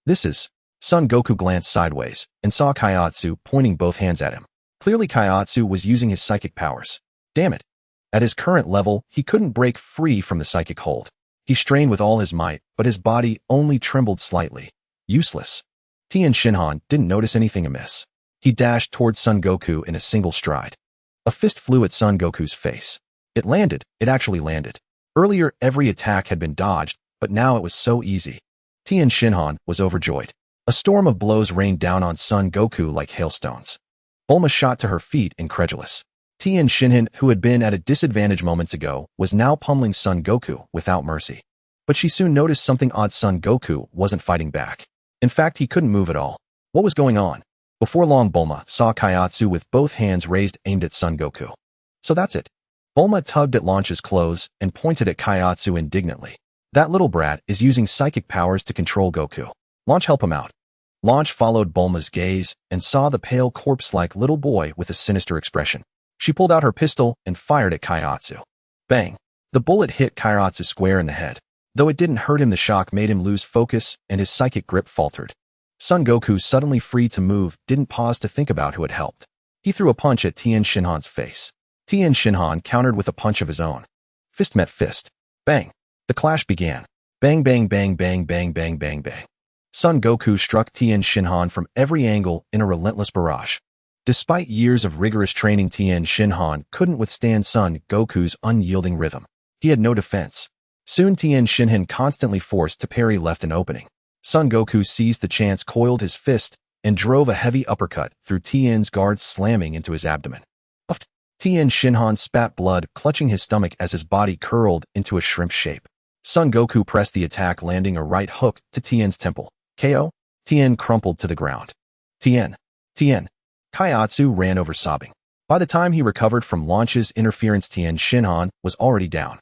This is... Son Goku glanced sideways and saw Kaiatsu pointing both hands at him. Clearly Kaiatsu was using his psychic powers. Damn it. At his current level, he couldn't break free from the psychic hold. He strained with all his might, but his body only trembled slightly. Useless. Tien Shinhan didn't notice anything amiss. He dashed towards Son Goku in a single stride. A fist flew at Son Goku's face. It landed. It actually landed. Earlier, every attack had been dodged, but now it was so easy. Tien Shinhan was overjoyed. A storm of blows rained down on Son Goku like hailstones. Bulma shot to her feet, incredulous. Tien Shinhan, who had been at a disadvantage moments ago, was now pummeling Son Goku without mercy. But she soon noticed something odd. Son Goku wasn't fighting back. In fact, he couldn't move at all. What was going on? Before long, Bulma saw Kaiatsu with both hands raised, aimed at Son Goku. So that's it. Bulma tugged at Launch's clothes and pointed at Kaiatsu indignantly. That little brat is using psychic powers to control Goku. Launch, help him out. Launch followed Bulma's gaze and saw the pale corpse-like little boy with a sinister expression. She pulled out her pistol and fired at Kaiatsu. Bang! The bullet hit Kaiatsu square in the head. Though it didn't hurt him, the shock made him lose focus and his psychic grip faltered. Son Goku, suddenly free to move, didn't pause to think about who had helped. He threw a punch at Tien Shinhan's face. Tien Shinhan countered with a punch of his own. Fist met fist. Bang! The clash began. Bang, bang, bang, bang, bang, bang, bang, bang. Son Goku struck Tien Shinhan from every angle in a relentless barrage. Despite years of rigorous training, Tien Shinhan couldn't withstand Son Goku's unyielding rhythm. He had no defense. Soon Tien Shinhan, constantly forced to parry, left an opening. Son Goku seized the chance, coiled his fist, and drove a heavy uppercut through Tien's guard, slamming into his abdomen. Uffed. Tien Shinhan spat blood, clutching his stomach as his body curled into a shrimp shape. Son Goku pressed the attack, landing a right hook to Tien's temple. KO? Tien crumpled to the ground. Tien. Kaiatsu ran over sobbing. By the time he recovered from Launch's interference, Tien Shinhan was already down.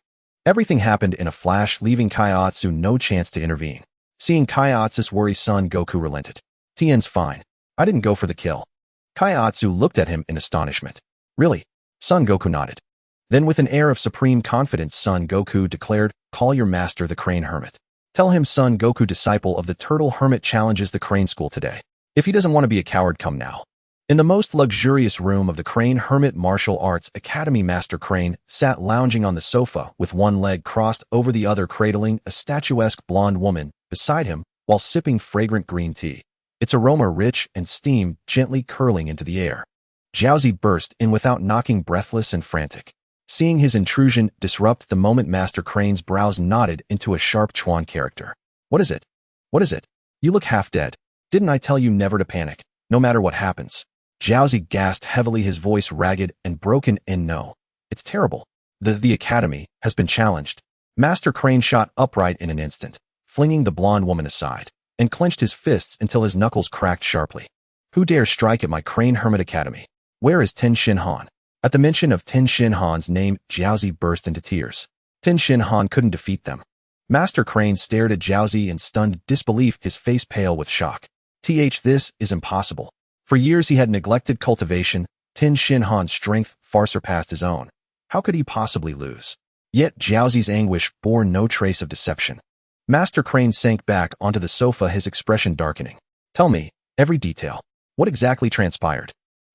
Everything happened in a flash, leaving Kaiatsu no chance to intervene. Seeing Kaiatsu's worry, Son Goku relented. Tien's fine. I didn't go for the kill. Kaiatsu looked at him in astonishment. Really? Son Goku nodded. Then with an air of supreme confidence, Son Goku declared, "Call your master, the Crane Hermit. Tell him Son Goku, disciple of the Turtle Hermit, challenges the Crane School today. If he doesn't want to be a coward, come now." In the most luxurious room of the Crane Hermit Martial Arts Academy, Master Crane sat lounging on the sofa with one leg crossed over the other, cradling a statuesque blonde woman beside him while sipping fragrant green tea. Its aroma, rich and steam, gently curling into the air. Jiaozi burst in without knocking, breathless and frantic. Seeing his intrusion disrupt the moment, Master Crane's brows knotted into a sharp Chuan character. What is it? What is it? You look half dead. Didn't I tell you never to panic, no matter what happens? Jiaozi gasped heavily, his voice ragged and broken. And no. It's terrible. The academy has been challenged. Master Crane shot upright in an instant, flinging the blonde woman aside, and clenched his fists until his knuckles cracked sharply. Who dares strike at my Crane Hermit Academy? Where is Ten Shin Han? At the mention of Ten Shin Han's name, Jiaozi burst into tears. Ten Shin Han couldn't defeat them. Master Crane stared at Jiaozi in stunned disbelief, his face pale with shock. This is impossible. For years he had neglected cultivation. Ten Shin Han's strength far surpassed his own. How could he possibly lose? Yet Jiaozi's anguish bore no trace of deception. Master Crane sank back onto the sofa, his expression darkening. Tell me, every detail. What exactly transpired?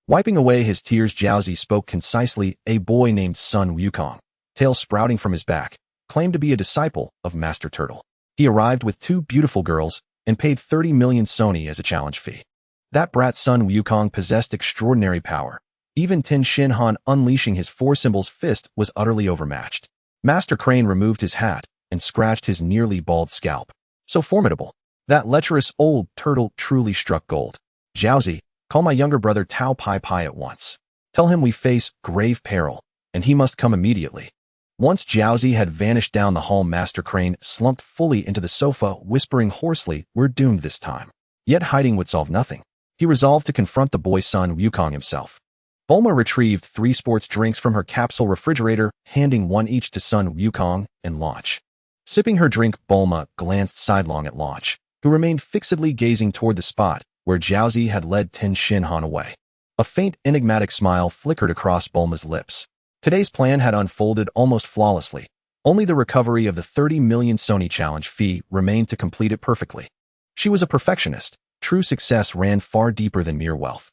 Wiping away his tears, Jiaozi spoke concisely. A boy named Sun Wukong, tail sprouting from his back, claimed to be a disciple of Master Turtle. He arrived with 2 beautiful girls and paid 30 million Sony as a challenge fee. That brat Sun Wukong possessed extraordinary power. Even Ten Shin Han unleashing his 4 symbols fist was utterly overmatched. Master Crane removed his hat and scratched his nearly bald scalp. So formidable. That lecherous old turtle truly struck gold. Jiaozi, call my younger brother Tao Pai Pai at once. Tell him we face grave peril, and he must come immediately. Once Jiaozi had vanished down the hall, Master Crane slumped fully into the sofa, whispering hoarsely, we're doomed this time. Yet hiding would solve nothing. He resolved to confront the boy Sun Wukong himself. Bulma retrieved 3 sports drinks from her capsule refrigerator, handing 1 each to Sun Wukong and Launch. Sipping her drink, Bulma glanced sidelong at Launch, who remained fixedly gazing toward the spot where Jiaozi had led Ten Shin Han away. A faint, enigmatic smile flickered across Bulma's lips. Today's plan had unfolded almost flawlessly. Only the recovery of the 30 million Sony challenge fee remained to complete it perfectly. She was a perfectionist. True success ran far deeper than mere wealth.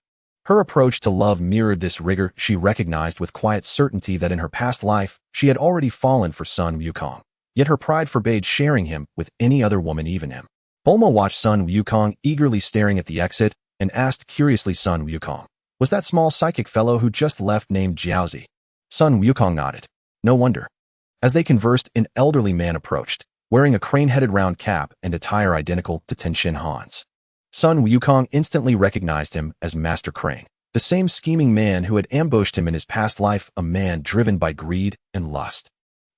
Her approach to love mirrored this rigor. She recognized with quiet certainty that in her past life, she had already fallen for Sun Wukong. Yet her pride forbade sharing him with any other woman, even him. Bulma watched Sun Wukong eagerly staring at the exit and asked curiously, Sun Wukong, was that small psychic fellow who just left named Jiaozi? Sun Wukong nodded. No wonder. As they conversed, an elderly man approached, wearing a crane-headed round cap and attire identical to Ten Shin Han's. Sun Wukong instantly recognized him as Master Crane, the same scheming man who had ambushed him in his past life, a man driven by greed and lust.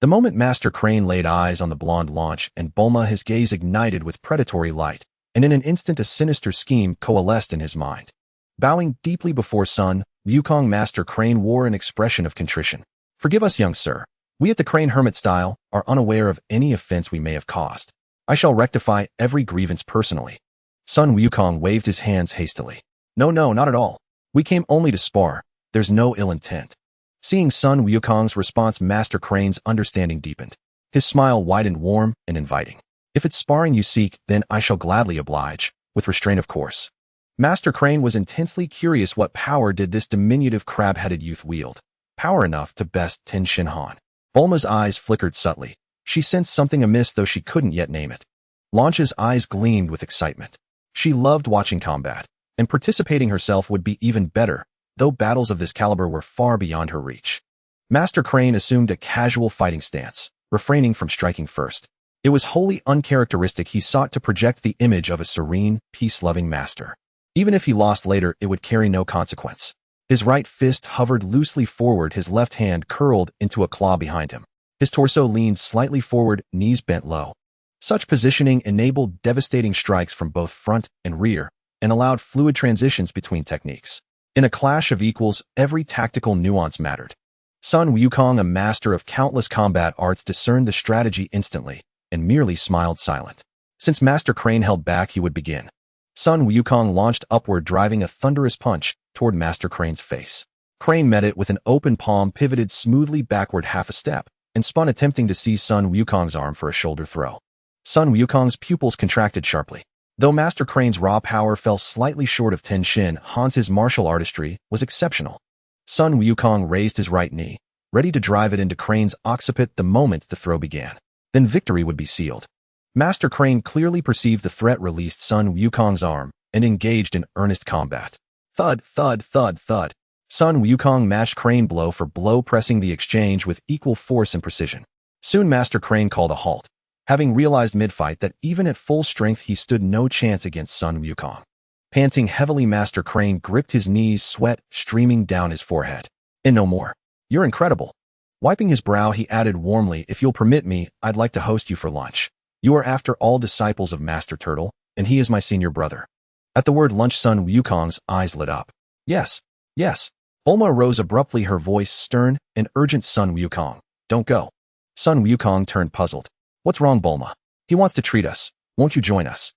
The moment Master Crane laid eyes on the blonde Launch and Bulma, his gaze ignited with predatory light, and in an instant a sinister scheme coalesced in his mind. Bowing deeply before Sun Wukong, Master Crane wore an expression of contrition. Forgive us, young sir. We at the Crane Hermit style are unaware of any offense we may have caused. I shall rectify every grievance personally. Sun Wukong waved his hands hastily. No, not at all. We came only to spar. There's no ill intent. Seeing Sun Wukong's response, Master Crane's understanding deepened. His smile widened, warm and inviting. If it's sparring you seek, then I shall gladly oblige, with restraint of course. Master Crane was intensely curious. What power did this diminutive crab-headed youth wield? Power enough to best Ten Shin Han. Bulma's eyes flickered subtly. She sensed something amiss, though she couldn't yet name it. Launch's eyes gleamed with excitement. She loved watching combat, and participating herself would be even better, though battles of this caliber were far beyond her reach. Master Crane assumed a casual fighting stance, refraining from striking first. It was wholly uncharacteristic. He sought to project the image of a serene, peace-loving master. Even if he lost later, it would carry no consequence. His right fist hovered loosely forward, his left hand curled into a claw behind him. His torso leaned slightly forward, knees bent low. Such positioning enabled devastating strikes from both front and rear, and allowed fluid transitions between techniques. In a clash of equals, every tactical nuance mattered. Sun Wukong, a master of countless combat arts, discerned the strategy instantly, and merely smiled silent. Since Master Crane held back, he would begin. Sun Wukong launched upward, driving a thunderous punch toward Master Crane's face. Crane met it with an open palm, pivoted smoothly backward half a step, and spun, attempting to seize Sun Wukong's arm for a shoulder throw. Sun Wukong's pupils contracted sharply. Though Master Crane's raw power fell slightly short of Ten Shin Han's, his martial artistry was exceptional. Sun Wukong raised his right knee, ready to drive it into Crane's occiput the moment the throw began. Then victory would be sealed. Master Crane clearly perceived the threat, released Sun Wukong's arm, and engaged in earnest combat. Thud, thud, thud, thud. Sun Wukong matched Crane blow for blow, pressing the exchange with equal force and precision. Soon Master Crane called a halt, having realized mid-fight that even at full strength he stood no chance against Sun Wukong. Panting heavily, Master Crane gripped his knees, sweat streaming down his forehead. And no more. You're incredible. Wiping his brow, he added warmly, "If you'll permit me, I'd like to host you for lunch. You are after all disciples of Master Turtle, and he is my senior brother." At the word lunch, Sun Wukong's eyes lit up. Yes, yes. Bulma rose abruptly, her voice stern and urgent. "Sun Wukong, don't go." Sun Wukong turned puzzled. "What's wrong, Bulma? He wants to treat us. Won't you join us?"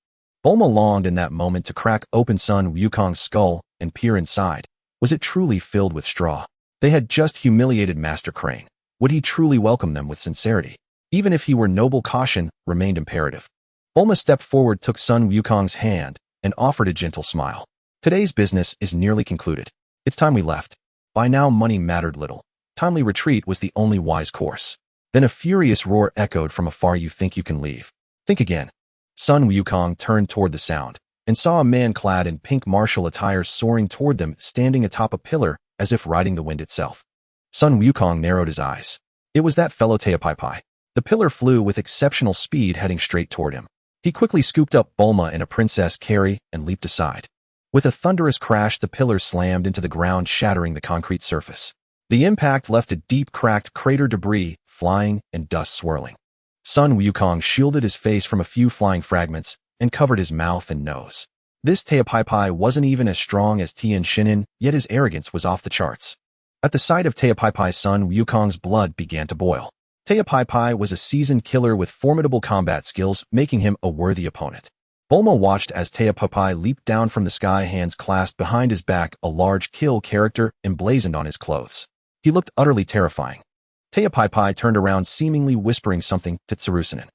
Bulma longed in that moment to crack open Sun Wukong's skull and peer inside. Was it truly filled with straw? They had just humiliated Master Crane. Would he truly welcome them with sincerity? Even if he were noble, caution remained imperative. Bulma stepped forward, took Sun Wukong's hand, and offered a gentle smile. "Today's business is nearly concluded. It's time we left." By now money mattered little. Timely retreat was the only wise course. Then a furious roar echoed from afar. "You think you can leave? Think again." Sun Wukong turned toward the sound and saw a man clad in pink martial attire soaring toward them, standing atop a pillar as if riding the wind itself. Sun Wukong narrowed his eyes. It was that fellow Teapaipai. The pillar flew with exceptional speed, heading straight toward him. He quickly scooped up Bulma in a princess carry and leaped aside. With a thunderous crash, the pillar slammed into the ground, shattering the concrete surface. The impact left a deep, cracked crater, debris flying and dust swirling. Sun Wukong shielded his face from a few flying fragments and covered his mouth and nose. This Teapaipai wasn't even as strong as Tien Shinhan, yet his arrogance was off the charts. At the sight of Teapaipai, Sun Wukong's blood began to boil. Teapaipai was a seasoned killer with formidable combat skills, making him a worthy opponent. Bulma watched as Teapaipai leaped down from the sky, hands clasped behind his back, a large kill character emblazoned on his clothes. He looked utterly terrifying. Teapaipai turned around, seemingly whispering something to Tsurusunan.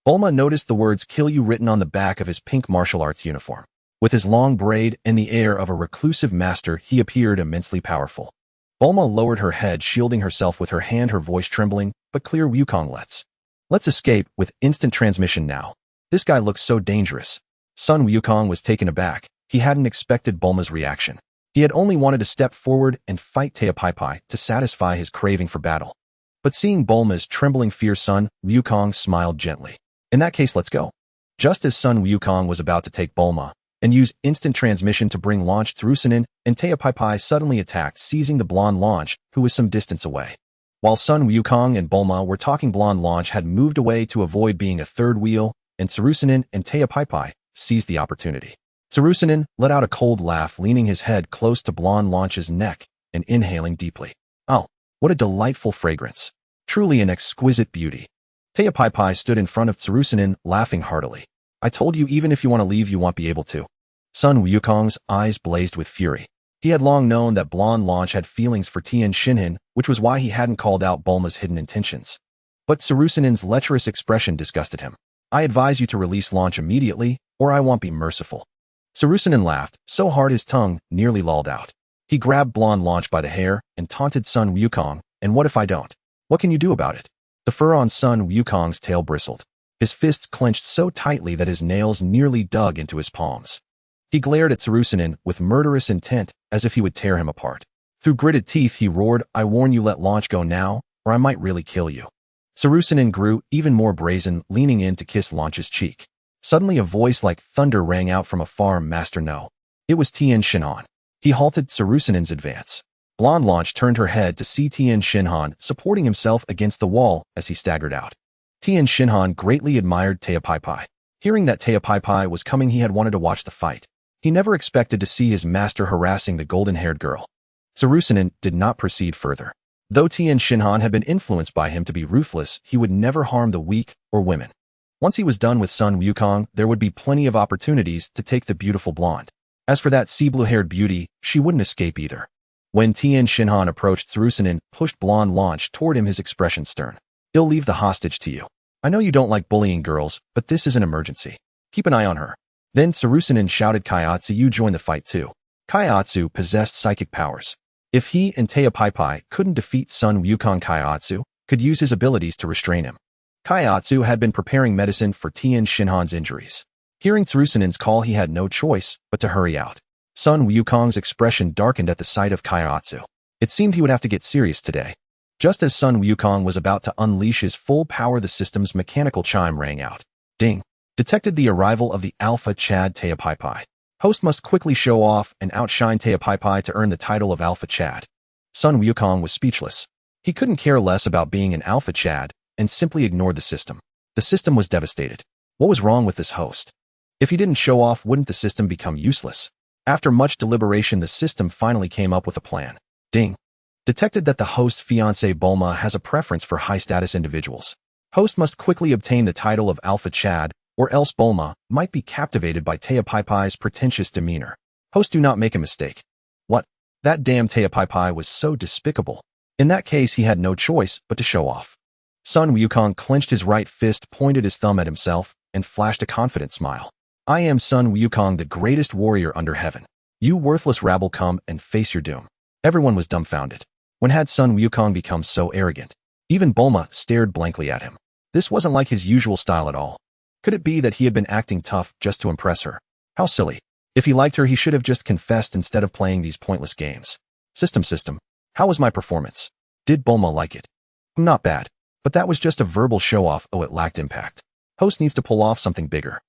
Bulma noticed the words "kill you" written on the back of his pink martial arts uniform. With his long braid and the air of a reclusive master, he appeared immensely powerful. Bulma lowered her head, shielding herself with her hand, her voice trembling, "But clear, Wukong, let's escape with instant transmission now. This guy looks so dangerous." Sun Wukong was taken aback. He hadn't expected Bulma's reaction. He had only wanted to step forward and fight Teapaipai to satisfy his craving for battle. But seeing Bulma's trembling fear, Sun Wukong smiled gently. "In that case, let's go." Just as Sun Wukong was about to take Bulma and use instant transmission to bring launch, Tsurusunan and Teapaipai suddenly attacked, seizing the blonde launch, who was some distance away. While Sun Wukong and Bulma were talking, blonde launch had moved away to avoid being a third wheel, and Tsurusunan and Teapaipai seized the opportunity. Tsurusunan let out a cold laugh, leaning his head close to blonde launch's neck and inhaling deeply. "Oh, what a delightful fragrance. Truly an exquisite beauty." Teapaipai stood in front of Tsurusunan, laughing heartily. "I told you, even if you want to leave, you won't be able to." Sun Wukong's eyes blazed with fury. He had long known that blonde launch had feelings for Tien Shinhan, which was why he hadn't called out Bulma's hidden intentions. But Tsurusunan's lecherous expression disgusted him. "I advise you to release launch immediately, or I won't be merciful." Tsurusunan laughed, so hard his tongue nearly lolled out. He grabbed blonde launch by the hair and taunted Sun Wukong, "And what if I don't? What can you do about it?" The fur on Sun Wukong's tail bristled. His fists clenched so tightly that his nails nearly dug into his palms. He glared at Tsurusunan with murderous intent, as if he would tear him apart. Through gritted teeth, he roared, "I warn you, let launch go now, or I might really kill you." Tsurusunan grew even more brazen, leaning in to kiss launch's cheek. Suddenly a voice like thunder rang out from afar, "Master, no." It was Tien Shinhan. He halted Tsurusunan's advance. Blonde launch turned her head to see Tien Shinhan supporting himself against the wall as he staggered out. Tien Shinhan greatly admired Teapaipai. Hearing that Teapaipai was coming, he had wanted to watch the fight. He never expected to see his master harassing the golden-haired girl. Tsurusunan did not proceed further. Though Tien Shinhan had been influenced by him to be ruthless, he would never harm the weak or women. Once he was done with Sun Wukong, there would be plenty of opportunities to take the beautiful blonde. As for that sea blue-haired beauty, she wouldn't escape either. When Tien Shinhan approached, Tsurusunan pushed blonde launch toward him, his expression stern. "He'll leave the hostage to you. I know you don't like bullying girls, but this is an emergency. Keep an eye on her." Then Tsurusunan shouted, "Kaiatsu, you join the fight too." Kaiatsu possessed psychic powers. If he and Teapaipai couldn't defeat Sun Wukong, Kaiatsu could use his abilities to restrain him. Kaiatsu had been preparing medicine for Tien Shinhan's injuries. Hearing Tsurusunan's call, he had no choice but to hurry out. Sun Wukong's expression darkened at the sight of Kaiatsu. It seemed he would have to get serious today. Just as Sun Wukong was about to unleash his full power, the system's mechanical chime rang out. Ding! Detected the arrival of the Alpha Chad Teapaipai. Host must quickly show off and outshine Teapaipai to earn the title of Alpha Chad. Sun Wukong was speechless. He couldn't care less about being an alpha Chad and simply ignored the system. The system was devastated. What was wrong with this host? If he didn't show off, wouldn't the system become useless? After much deliberation, the system finally came up with a plan. Ding. Detected that the host's fiancée Bulma has a preference for high-status individuals. Host must quickly obtain the title of Alpha Chad, or else Bulma might be captivated by Teapai's pretentious demeanor. Host, do not make a mistake. What? That damn Teapai was so despicable. In that case, he had no choice but to show off. Son Wukong clenched his right fist, pointed his thumb at himself, and flashed a confident smile. I am Son Wukong, the greatest warrior under heaven. You worthless rabble, come and face your doom. Everyone was dumbfounded. When had Son Wukong become so arrogant? Even Bulma stared blankly at him. This wasn't like his usual style at all. Could it be that he had been acting tough just to impress her? How silly. If he liked her, he should have just confessed instead of playing these pointless games. System, how was my performance? Did Bulma like it? Not bad. But that was just a verbal show-off. Oh, it lacked impact. Host needs to pull off something bigger.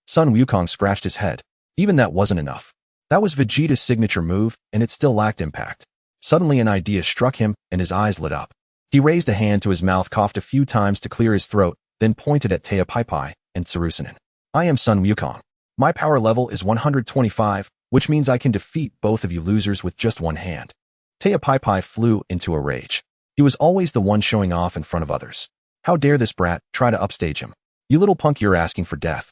Son Wukong scratched his head. Even that wasn't enough. That was Vegeta's signature move, and it still lacked impact. Suddenly an idea struck him, and his eyes lit up. He raised a hand to his mouth, coughed a few times to clear his throat, then pointed at Teapaipai and Tsurusunan. I am Son Wukong. My power level is 125, which means I can defeat both of you losers with just one hand. Teapaipai flew into a rage. He was always the one showing off in front of others. How dare this brat try to upstage him? You little punk, you're asking for death.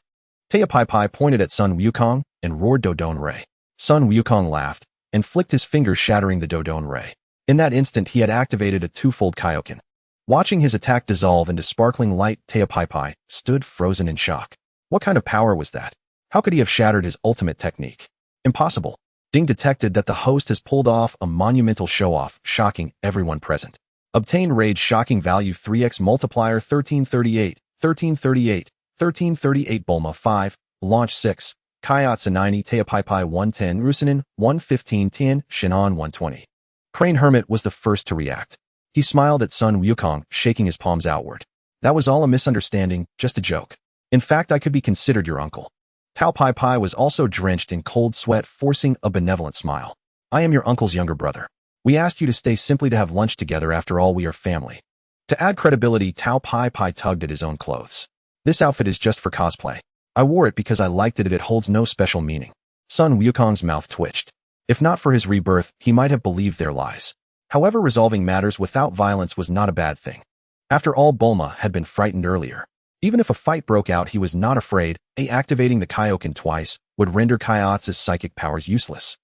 Teapaipai pointed at Son Wukong and roared Dodon Ray. Son Wukong laughed and flicked his fingers, shattering the Dodon Ray. In that instant, he had activated a twofold Kaioken. Watching his attack dissolve into sparkling light, Teapaipai stood frozen in shock. What kind of power was that? How could he have shattered his ultimate technique? Impossible. Ding detected that the host has pulled off a monumental show-off, shocking everyone present. Obtain rage shocking value 3x multiplier 1338, 1338, 1338 Bulma 5, launch 6, Kaiatsu 90, Teapaipai 110, Rusunin 115, Tien, Shinon 120. Crane Hermit was the first to react. He smiled at Son Wukong, shaking his palms outward. That was all a misunderstanding, just a joke. In fact, I could be considered your uncle. Tao Pai Pai was also drenched in cold sweat, forcing a benevolent smile. I am your uncle's younger brother. We asked you to stay simply to have lunch together. After all, we are family. To add credibility, Tao Pai Pai tugged at his own clothes. This outfit is just for cosplay. I wore it because I liked it. It holds no special meaning. Son Wukong's mouth twitched. If not for his rebirth, he might have believed their lies. However, resolving matters without violence was not a bad thing. After all, Bulma had been frightened earlier. Even if a fight broke out, he was not afraid. Activating the Kaioken twice would render Kaiatsu's psychic powers useless.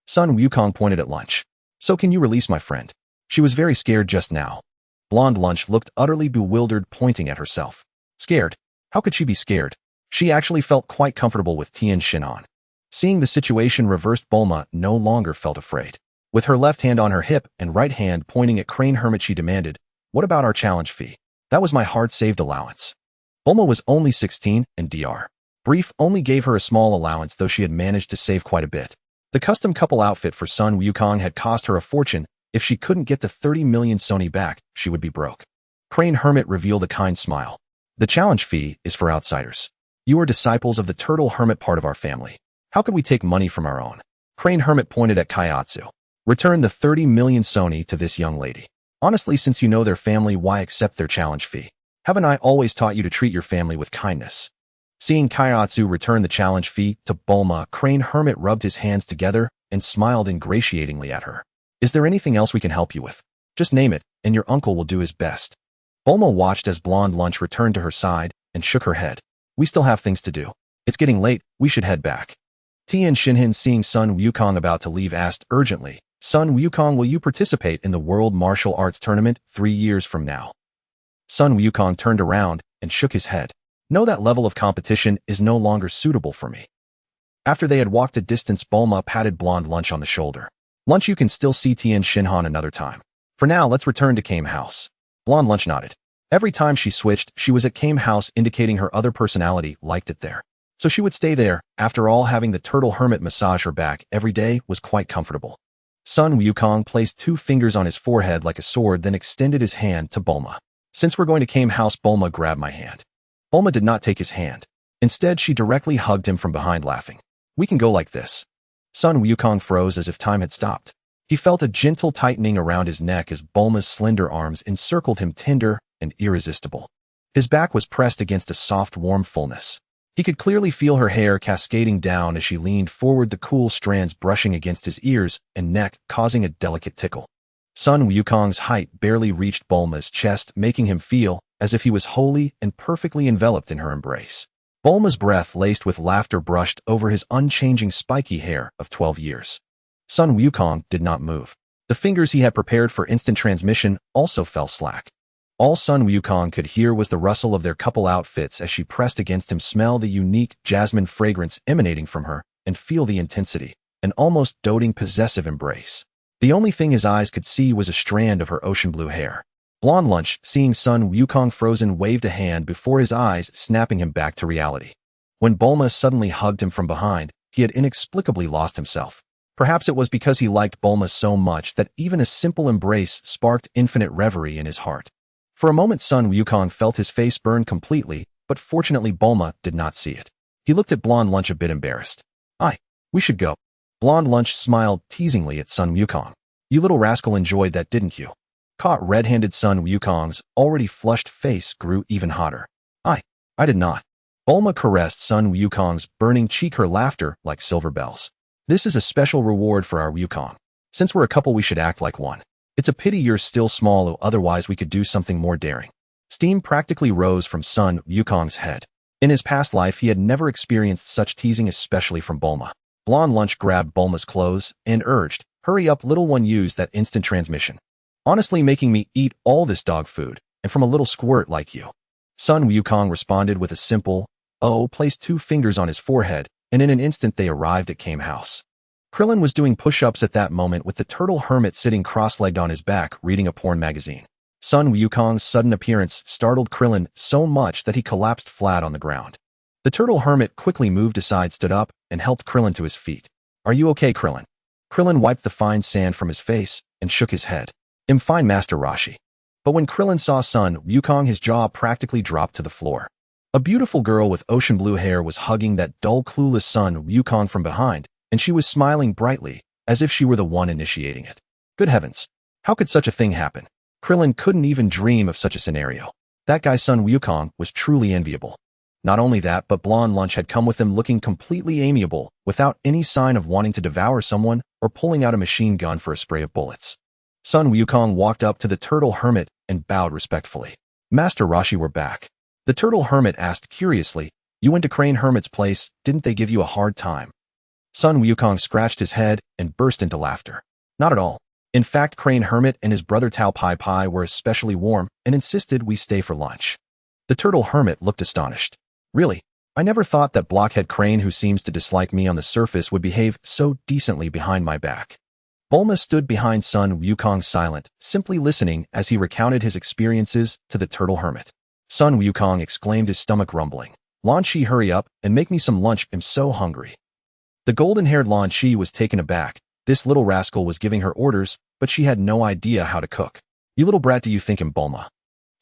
Son Wukong pointed at Lunch. So can you release my friend? She was very scared just now. Blonde Lunch looked utterly bewildered, pointing at herself. Scared? How could she be scared? She actually felt quite comfortable with Tien Shinon. Seeing the situation reversed, Bulma no longer felt afraid. With her left hand on her hip and right hand pointing at Crane Hermit, she demanded, what about our challenge fee? That was my hard-saved allowance. Bulma was only 16, and Dr. Brief only gave her a small allowance, though she had managed to save quite a bit. The custom couple outfit for Son Wukong had cost her a fortune. If she couldn't get the 30 million Sony back, she would be broke. Crane Hermit revealed a kind smile. The challenge fee is for outsiders. You are disciples of the Turtle Hermit, part of our family. How could we take money from our own? Crane Hermit pointed at Kaiatsu. Return the 30 million Sony to this young lady. Honestly, since you know their family, why accept their challenge fee? Haven't I always taught you to treat your family with kindness? Seeing Kaiatsu return the challenge fee to Bulma, Crane Hermit rubbed his hands together and smiled ingratiatingly at her. Is there anything else we can help you with? Just name it, and your uncle will do his best. Bulma watched as Blonde Lunch returned to her side and shook her head. We still have things to do. It's getting late, we should head back. Tien Shinhan, seeing Son Wukong about to leave, asked urgently, Son Wukong, will you participate in the World Martial Arts Tournament 3 years from now? Son Wukong turned around and shook his head. No, that level of competition is no longer suitable for me. After they had walked a distance, Bulma patted Blonde Lunch on the shoulder. Lunch, you can still see Tien Shinhan another time. For now, let's return to Kame House. Blonde Lunch nodded. Every time she switched, she was at Kame House, indicating her other personality liked it there. So she would stay there. After all, having the Turtle Hermit massage her back every day was quite comfortable. Son Wukong placed 2 fingers on his forehead like a sword, then extended his hand to Bulma. Since we're going to Kame House, Bulma grabbed my hand. Bulma did not take his hand. Instead, she directly hugged him from behind, laughing. We can go like this. Son Wukong froze as if time had stopped. He felt a gentle tightening around his neck as Bulma's slender arms encircled him, tender and irresistible. His back was pressed against a soft, warm fullness. He could clearly feel her hair cascading down as she leaned forward, the cool strands brushing against his ears and neck, causing a delicate tickle. Sun Wukong's height barely reached Bulma's chest, making him feel as if he was wholly and perfectly enveloped in her embrace. Bulma's breath, laced with laughter, brushed over his unchanging spiky hair of 12 years. Sun Wukong did not move. The fingers he had prepared for instant transmission also fell slack. All Sun Wukong could hear was the rustle of their couple outfits as she pressed against him, smell the unique jasmine fragrance emanating from her, and feel the intensity, an almost doting, possessive embrace. The only thing his eyes could see was a strand of her ocean blue hair. Blonde Lunch, seeing Sun Wukong frozen, waved a hand before his eyes, snapping him back to reality. When Bulma suddenly hugged him from behind, he had inexplicably lost himself. Perhaps it was because he liked Bulma so much that even a simple embrace sparked infinite reverie in his heart. For a moment, Sun Wukong felt his face burn completely, but fortunately Bulma did not see it. He looked at Blonde Lunch a bit embarrassed. We should go." Blonde Lunch smiled teasingly at Sun Wukong. "You little rascal enjoyed that, didn't you?" Caught red-handed, Sun Wukong's already flushed face grew even hotter. I did not." Bulma caressed Sun Wukong's burning cheek, her laughter like silver bells. "This is a special reward for our Wukong. Since we're a couple, we should act like one. It's a pity you're still small, otherwise we could do something more daring." Steam practically rose from Sun Wukong's head. In his past life, he had never experienced such teasing, especially from Bulma. Blonde Lunch grabbed Bulma's clothes and urged, "Hurry up, little one, use that instant transmission. Honestly, making me eat all this dog food, and from a little squirt like you." Sun Wukong responded with a simple, "Oh," placed 2 fingers on his forehead, and in an instant they arrived at Kame House. Krillin was doing push-ups at that moment, with the turtle hermit sitting cross-legged on his back, reading a porn magazine. Sun Wukong's sudden appearance startled Krillin so much that he collapsed flat on the ground. The turtle hermit quickly moved aside, stood up, and helped Krillin to his feet. "Are you okay, Krillin?" Krillin wiped the fine sand from his face and shook his head. "I'm fine, Master Roshi." But when Krillin saw Sun Wukong, his jaw practically dropped to the floor. A beautiful girl with ocean blue hair was hugging that dull, clueless Sun Wukong from behind, and she was smiling brightly, as if she were the one initiating it. Good heavens! How could such a thing happen? Krillin couldn't even dream of such a scenario. That guy Sun Wukong was truly enviable. Not only that, but Blonde Lunch had come with him looking completely amiable, without any sign of wanting to devour someone or pulling out a machine gun for a spray of bullets. Sun Wukong walked up to the turtle hermit and bowed respectfully. "Master Roshi, we're back." The turtle hermit asked curiously, "You went to Crane Hermit's place, didn't they give you a hard time?" Sun Wukong scratched his head and burst into laughter. "Not at all. In fact, Crane Hermit and his brother Tao Pai Pai were especially warm and insisted we stay for lunch." The turtle hermit looked astonished. "Really? I never thought that blockhead Crane, who seems to dislike me on the surface, would behave so decently behind my back." Bulma stood behind Sun Wukong, silent, simply listening as he recounted his experiences to the turtle hermit. Sun Wukong exclaimed, his stomach rumbling. "Lan Shi, hurry up and make me some lunch, I'm so hungry." The golden-haired Lan Shi was taken aback. This little rascal was giving her orders, but she had no idea how to cook. "You little brat, do you think I'm Bulma?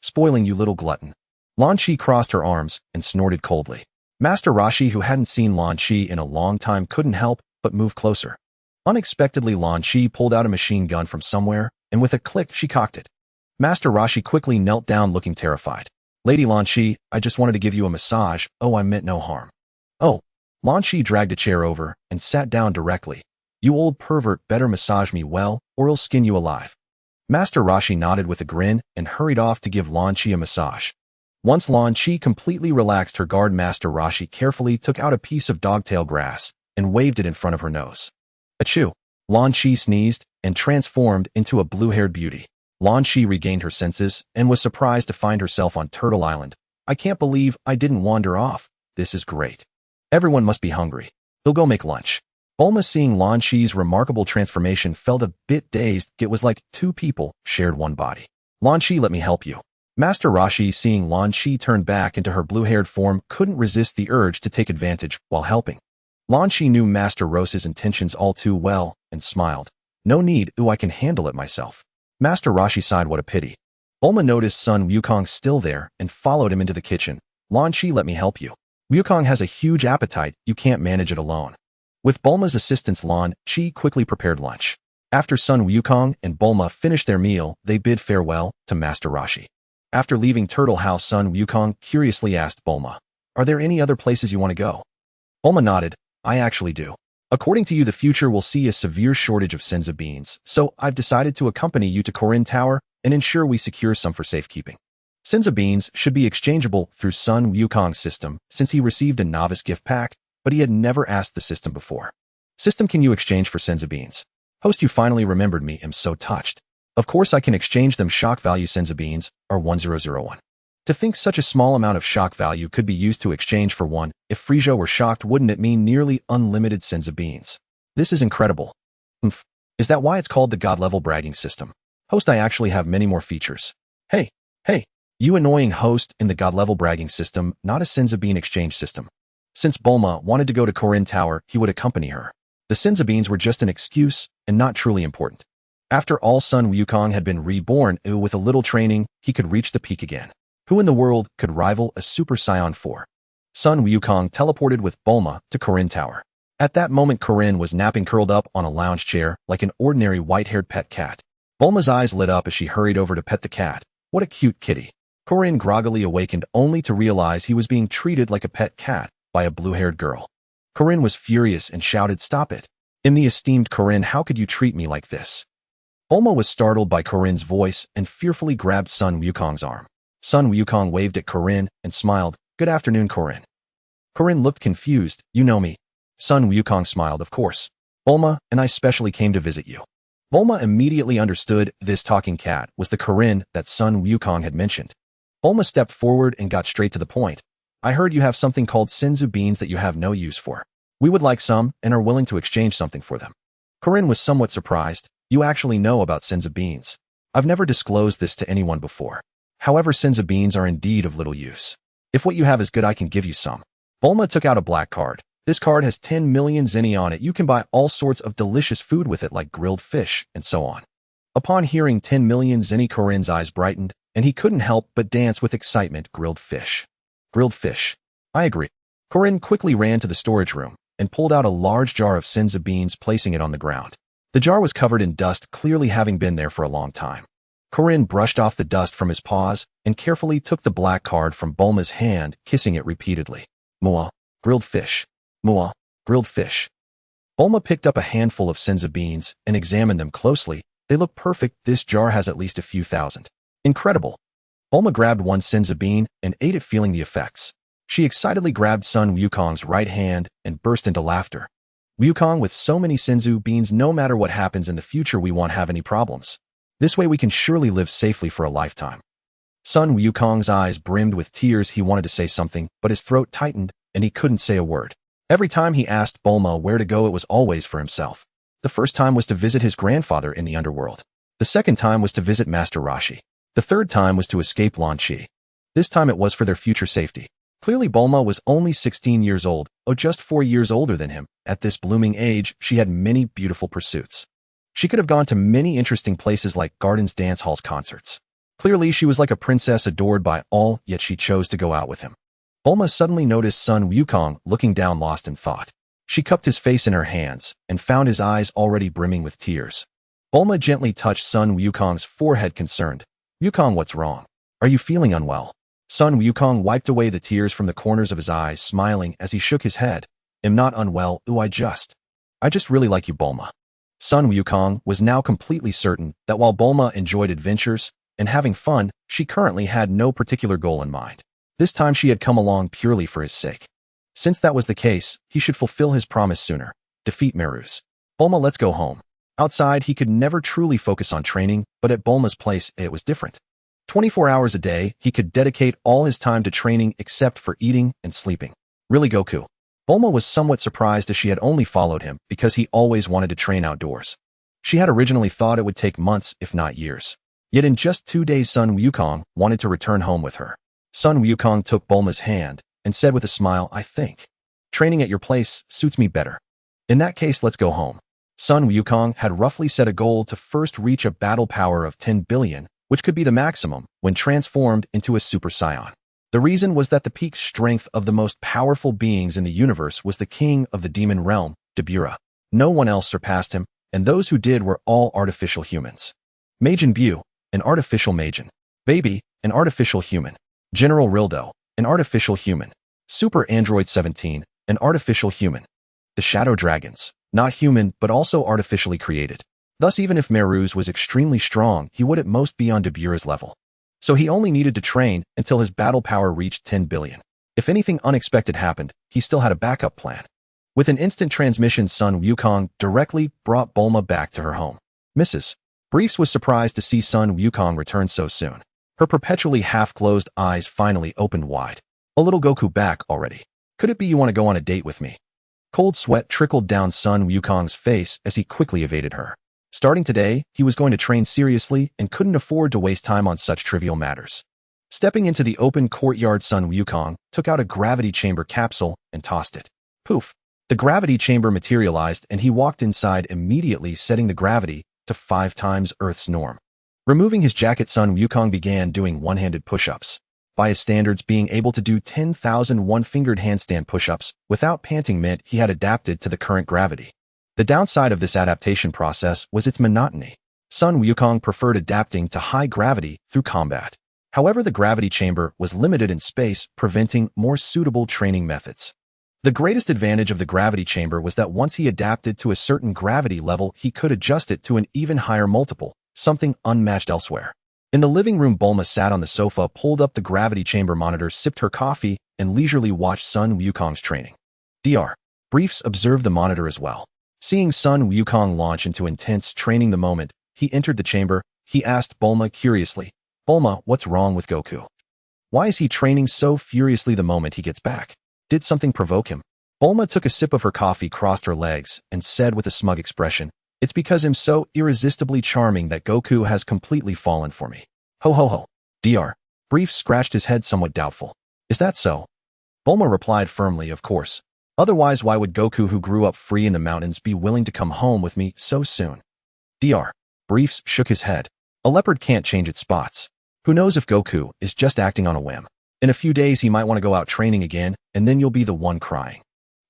Spoiling, you little glutton." Lan Shi crossed her arms and snorted coldly. Master Roshi, who hadn't seen Lan Shi in a long time, couldn't help but move closer. Unexpectedly, Lan Shi pulled out a machine gun from somewhere, and with a click, she cocked it. Master Roshi quickly knelt down, looking terrified. "Lady Lan Shi, I just wanted to give you a massage. Oh, I meant no harm." "Oh." Lan Shi dragged a chair over and sat down directly. "You old pervert, better massage me well, or I'll skin you alive." Master Roshi nodded with a grin and hurried off to give Lan Shi a massage. Once Lan Shi completely relaxed her guard, Master Roshi carefully took out a piece of dogtail grass and waved it in front of her nose. Achoo! Lan Shi sneezed and transformed into a blue-haired beauty. Lan Shi regained her senses and was surprised to find herself on Turtle Island. "I can't believe I didn't wander off. This is great. Everyone must be hungry. They'll go make lunch." Bulma, seeing Lan Shi's remarkable transformation, felt a bit dazed. It was like 2 people shared one body. "Lan Shi, let me help you." Master Roshi, seeing Lan Shi turn back into her blue-haired form, couldn't resist the urge to take advantage while helping. Lan Shi knew Master Rose's intentions all too well and smiled. "No need, I can handle it myself." Master Roshi sighed, "What a pity." Bulma noticed Sun Wukong still there and followed him into the kitchen. "Lan Shi, let me help you. Wukong has a huge appetite, you can't manage it alone." With Bulma's assistance, Lan Shi quickly prepared lunch. After Sun Wukong and Bulma finished their meal, they bid farewell to Master Roshi. After leaving Turtle House, Sun Wukong curiously asked Bulma, "Are there any other places you want to go?" Bulma nodded, "I actually do. According to you, the future will see a severe shortage of Senzu Beans, so I've decided to accompany you to Korin Tower and ensure we secure some for safekeeping. Senzu Beans should be exchangeable through Sun Wukong's system since he received a novice gift pack, but he had never asked the system before. System, can you exchange for Senzu Beans? Host, you finally remembered me, am so touched. Of course I can exchange them. Shock value Senzu Beans are 1001. To think such a small amount of shock value could be used to exchange for one. If Frieza were shocked, wouldn't it mean nearly unlimited Senzu Beans? This is incredible. Is that why it's called the God-level bragging system? Host, I actually have many more features. Hey, you annoying host, in the God-level bragging system, not a Senzu Bean exchange system. Since Bulma wanted to go to Korin Tower, he would accompany her. The Senzu Beans were just an excuse and not truly important. After all, Sun Wukong had been reborn, with a little training, he could reach the peak again. Who in the world could rival a Super Saiyan 4? Sun Wukong teleported with Bulma to Korin Tower. At that moment, Korin was napping curled up on a lounge chair like an ordinary white-haired pet cat. Bulma's eyes lit up as she hurried over to pet the cat. What a cute kitty. Korin groggily awakened only to realize he was being treated like a pet cat by a blue-haired girl. Korin was furious and shouted, "Stop it. The esteemed Korin, how could you treat me like this?" Bulma was startled by Korin's voice and fearfully grabbed Sun Wukong's arm. Sun Wukong waved at Korin and smiled. "Good afternoon, Korin." Korin looked confused. "You know me?" Sun Wukong smiled. "Of course. Bulma and I specially came to visit you." Bulma immediately understood this talking cat was the Korin that Sun Wukong had mentioned. Bulma stepped forward and got straight to the point. "I heard you have something called Senzu Beans that you have no use for. We would like some and are willing to exchange something for them." Korin was somewhat surprised. "You actually know about Senzu Beans? I've never disclosed this to anyone before. However, Senzu Beans are indeed of little use. If what you have is good, I can give you some." Bulma took out a black card. This card has 10 million zenny on it. You can buy all sorts of delicious food with it, like grilled fish and so on. Upon hearing 10 million zenny, Korin's eyes brightened, and he couldn't help but dance with excitement. Grilled fish. Grilled fish. I agree. Korin quickly ran to the storage room and pulled out a large jar of Senzu Beans, placing it on the ground. The jar was covered in dust, clearly having been there for a long time. Korin brushed off the dust from his paws and carefully took the black card from Bulma's hand, kissing it repeatedly. "Mua, grilled fish. Mua, grilled fish." Bulma picked up a handful of Senzu Beans and examined them closely. They look perfect. This jar has at least a few thousand. Incredible. Bulma grabbed one Senzu Bean and ate it, feeling the effects. She excitedly grabbed Sun Wukong's right hand and burst into laughter. "Wukong, with so many Senzu Beans, no matter what happens in the future, we won't have any problems. This way we can surely live safely for a lifetime." Sun Wukong's eyes brimmed with tears. He wanted to say something, but his throat tightened and he couldn't say a word. Every time he asked Bulma where to go, it was always for himself. The first time was to visit his grandfather in the underworld. The second time was to visit Master Roshi. The third time was to escape Lan Chi. This time it was for their future safety. Clearly Bulma was only 16 years old, just 4 years older than him. At this blooming age, she had many beautiful pursuits. She could have gone to many interesting places like gardens, dance halls, concerts. Clearly she was like a princess adored by all, yet she chose to go out with him. Bulma suddenly noticed Sun Wukong looking down, lost in thought. She cupped his face in her hands and found his eyes already brimming with tears. Bulma gently touched Sun Wukong's forehead, concerned. "Wukong, what's wrong? Are you feeling unwell?" Sun Wukong wiped away the tears from the corners of his eyes, smiling as he shook his head. "Am not unwell. I just really like you, Bulma." Sun Wukong was now completely certain that while Bulma enjoyed adventures and having fun, she currently had no particular goal in mind. This time she had come along purely for his sake. Since that was the case, he should fulfill his promise sooner. Defeat Merus. "Bulma, let's go home." Outside, he could never truly focus on training, but at Bulma's place, it was different. 24 hours a day, he could dedicate all his time to training except for eating and sleeping. Really, Goku? Bulma was somewhat surprised as she had only followed him because he always wanted to train outdoors. She had originally thought it would take months, if not years. Yet in just 2 days, Sun Wukong wanted to return home with her. Sun Wukong took Bulma's hand and said with a smile, "I think training at your place suits me better. In that case, let's go home." Sun Wukong had roughly set a goal to first reach a battle power of 10 billion, which could be the maximum when transformed into a Super Saiyan. The reason was that the peak strength of the most powerful beings in the universe was the king of the demon realm, Dabura. No one else surpassed him, and those who did were all artificial humans. Majin Buu, an artificial Majin. Baby, an artificial human. General Rildo, an artificial human. Super Android 17, an artificial human. The Shadow Dragons, not human but also artificially created. Thus, even if Meruz was extremely strong, he would at most be on Dabura's level. So he only needed to train until his battle power reached 10 billion. If anything unexpected happened, he still had a backup plan. With an instant transmission, Son Wukong directly brought Bulma back to her home. Mrs. Briefs was surprised to see Son Wukong return so soon. Her perpetually half-closed eyes finally opened wide. A little Goku back already. Could it be you want to go on a date with me? Cold sweat trickled down Son Wukong's face as he quickly evaded her. Starting today, he was going to train seriously and couldn't afford to waste time on such trivial matters. Stepping into the open courtyard, Son Wukong took out a gravity chamber capsule and tossed it. Poof! The gravity chamber materialized and he walked inside, immediately setting the gravity to 5 times Earth's norm. Removing his jacket, Son Wukong began doing one-handed push-ups. By his standards, being able to do 10,000 one-fingered handstand push-ups without panting meant he had adapted to the current gravity. The downside of this adaptation process was its monotony. Son Wukong preferred adapting to high gravity through combat. However, the gravity chamber was limited in space, preventing more suitable training methods. The greatest advantage of the gravity chamber was that once he adapted to a certain gravity level, he could adjust it to an even higher multiple, something unmatched elsewhere. In the living room, Bulma sat on the sofa, pulled up the gravity chamber monitor, sipped her coffee, and leisurely watched Son Wukong's training. Dr. Briefs observed the monitor as well. Seeing Son Wukong launch into intense training the moment he entered the chamber, he asked Bulma curiously, "Bulma, what's wrong with Goku? Why is he training so furiously the moment he gets back? Did something provoke him?" Bulma took a sip of her coffee, crossed her legs, and said with a smug expression, "It's because I'm so irresistibly charming that Goku has completely fallen for me." Ho ho ho. Dr. Brief scratched his head, somewhat doubtful. "Is that so?" Bulma replied firmly, "Of course. Otherwise, why would Goku, who grew up free in the mountains, be willing to come home with me so soon?" Dr. Briefs shook his head. "A leopard can't change its spots. Who knows if Goku is just acting on a whim? In a few days, he might want to go out training again, and then you'll be the one crying."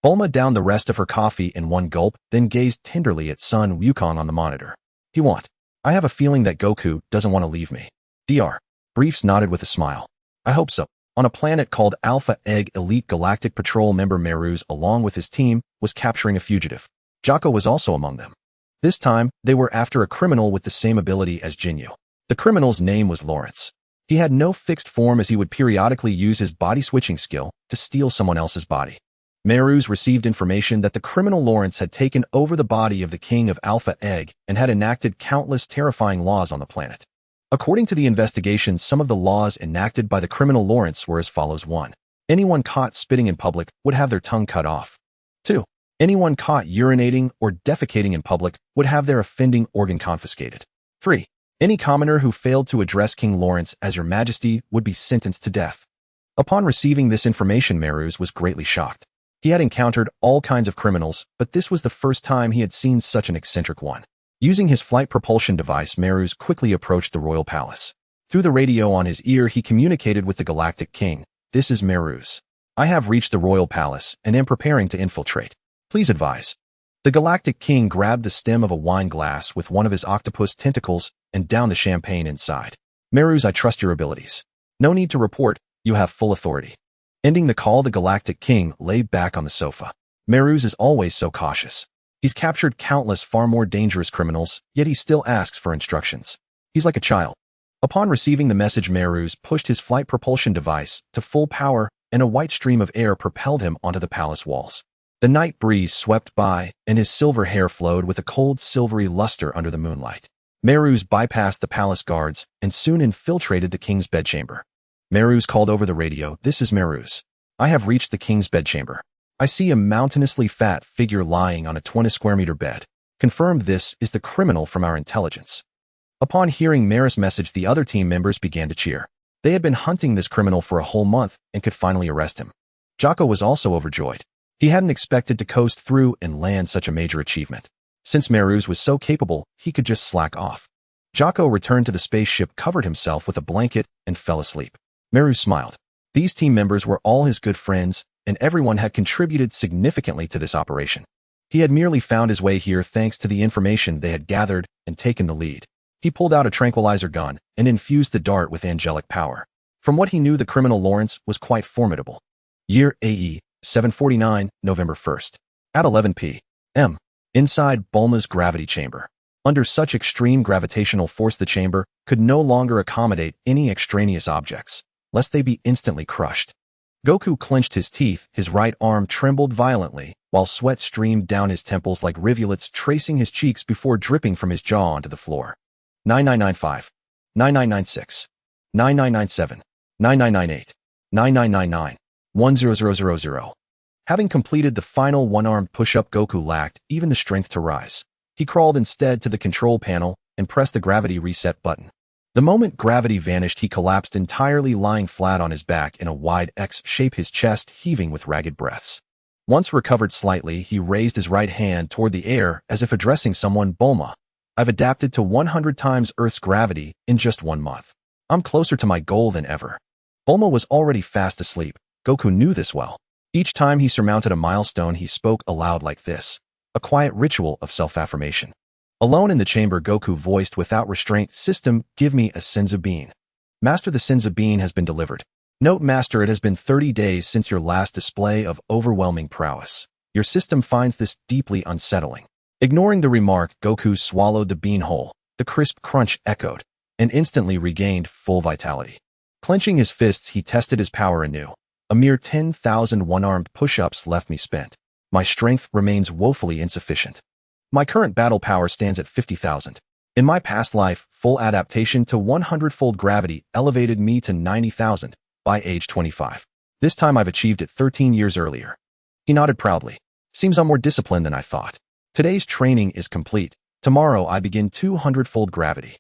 Bulma downed the rest of her coffee in one gulp, then gazed tenderly at Son Wukong on the monitor. "He won't. I have a feeling that Goku doesn't want to leave me." Dr. Briefs nodded with a smile. "I hope so." On a planet called Alpha Egg, Elite Galactic Patrol member Meruz, along with his team, was capturing a fugitive. Jocko was also among them. This time, they were after a criminal with the same ability as Jinyu. The criminal's name was Lawrence. He had no fixed form, as he would periodically use his body-switching skill to steal someone else's body. Meruz received information that the criminal Lawrence had taken over the body of the king of Alpha Egg and had enacted countless terrifying laws on the planet. According to the investigation, some of the laws enacted by the criminal Lawrence were as follows. 1. Anyone caught spitting in public would have their tongue cut off. 2. Anyone caught urinating or defecating in public would have their offending organ confiscated. 3. Any commoner who failed to address King Lawrence as Your Majesty would be sentenced to death. Upon receiving this information, Meruz was greatly shocked. He had encountered all kinds of criminals, but this was the first time he had seen such an eccentric one. Using his flight propulsion device, Meruz quickly approached the royal palace. Through the radio on his ear, he communicated with the Galactic King. "This is Meruz. I have reached the royal palace and am preparing to infiltrate. Please advise." The Galactic King grabbed the stem of a wine glass with one of his octopus tentacles and downed the champagne inside. "Meruz, I trust your abilities. No need to report, you have full authority." Ending the call, the Galactic King lay back on the sofa. Meruz is always so cautious. He's captured countless far more dangerous criminals, yet he still asks for instructions. He's like a child. Upon receiving the message, Meruz pushed his flight propulsion device to full power, and a white stream of air propelled him onto the palace walls. The night breeze swept by, and his silver hair flowed with a cold silvery luster under the moonlight. Meruz bypassed the palace guards and soon infiltrated the king's bedchamber. Meruz called over the radio, "This is Meruz. I have reached the king's bedchamber. I see a mountainously fat figure lying on a 20-square-meter bed. Confirmed this is the criminal from our intelligence." Upon hearing Meruz's message, the other team members began to cheer. They had been hunting this criminal for a whole month and could finally arrest him. Jocko was also overjoyed. He hadn't expected to coast through and land such a major achievement. Since Meruz was so capable, he could just slack off. Jocko returned to the spaceship, covered himself with a blanket, and fell asleep. Meruz smiled. These team members were all his good friends, and everyone had contributed significantly to this operation. He had merely found his way here thanks to the information they had gathered and taken the lead. He pulled out a tranquilizer gun and infused the dart with angelic power. From what he knew, the criminal Lawrence was quite formidable. Year AE 749, November 1st. At 11 p.m. Inside Bulma's gravity chamber. Under such extreme gravitational force, the chamber could no longer accommodate any extraneous objects, lest they be instantly crushed. Goku clenched his teeth, his right arm trembled violently, while sweat streamed down his temples like rivulets tracing his cheeks before dripping from his jaw onto the floor. 9995, 9996, 9997, 9998, 9999, 10000. Having completed the final one-armed push-up, Goku lacked even the strength to rise. He crawled instead to the control panel and pressed the gravity reset button. The moment gravity vanished, he collapsed entirely, lying flat on his back in a wide X shape, his chest heaving with ragged breaths. Once recovered slightly, he raised his right hand toward the air as if addressing someone. Bulma, I've adapted to 100 times Earth's gravity in just 1 month. I'm closer to my goal than ever. Bulma was already fast asleep. Goku knew this well. Each time he surmounted a milestone, he spoke aloud like this, a quiet ritual of self-affirmation. Alone in the chamber, Goku voiced without restraint, "System, give me a Senzu Bean." Master, the Senzu Bean has been delivered. Note, Master, it has been 30 days since your last display of overwhelming prowess. Your system finds this deeply unsettling. Ignoring the remark, Goku swallowed the bean whole. The crisp crunch echoed, and instantly regained full vitality. Clenching his fists, he tested his power anew. A mere 10,000 one-armed push-ups left me spent. My strength remains woefully insufficient. My current battle power stands at 50,000. In my past life, full adaptation to 100-fold gravity elevated me to 90,000 by age 25. This time I've achieved it 13 years earlier. He nodded proudly. Seems I'm more disciplined than I thought. Today's training is complete. Tomorrow I begin 200-fold gravity.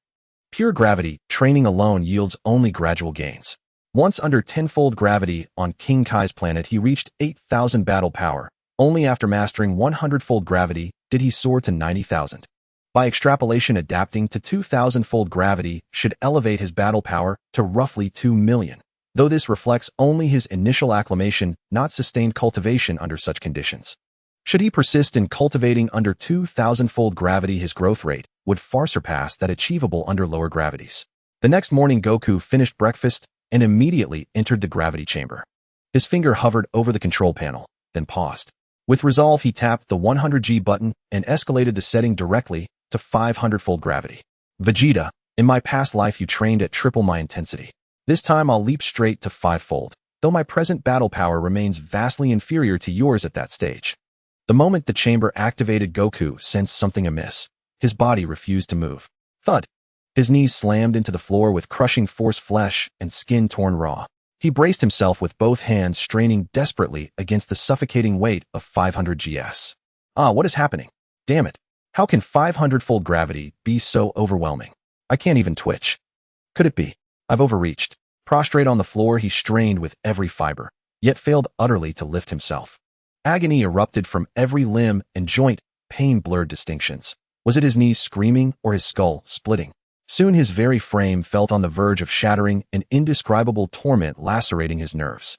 Pure gravity training alone yields only gradual gains. Once under 10-fold gravity on King Kai's planet, he reached 8,000 battle power. Only after mastering 100-fold gravity did he soar to 90,000. By extrapolation, adapting to 2,000-fold gravity should elevate his battle power to roughly 2 million. Though this reflects only his initial acclimation, not sustained cultivation under such conditions. Should he persist in cultivating under 2,000-fold gravity, his growth rate would far surpass that achievable under lower gravities. The next morning, Goku finished breakfast and immediately entered the gravity chamber. His finger hovered over the control panel, then paused. With resolve, he tapped the 100G button and escalated the setting directly to 500-fold gravity. Vegeta, in my past life you trained at triple my intensity. This time I'll leap straight to 5-fold, though my present battle power remains vastly inferior to yours at that stage. The moment the chamber activated, Goku sensed something amiss. His body refused to move. Thud. His knees slammed into the floor with crushing force, flesh and skin torn raw. He braced himself with both hands, straining desperately against the suffocating weight of 500 GS. What is happening? Damn it. How can 500-fold gravity be so overwhelming? I can't even twitch. Could it be? I've overreached. Prostrate on the floor, he strained with every fiber, yet failed utterly to lift himself. Agony erupted from every limb and joint, pain blurred distinctions. Was it his knees screaming or his skull splitting? Soon his very frame felt on the verge of shattering, an indescribable torment lacerating his nerves.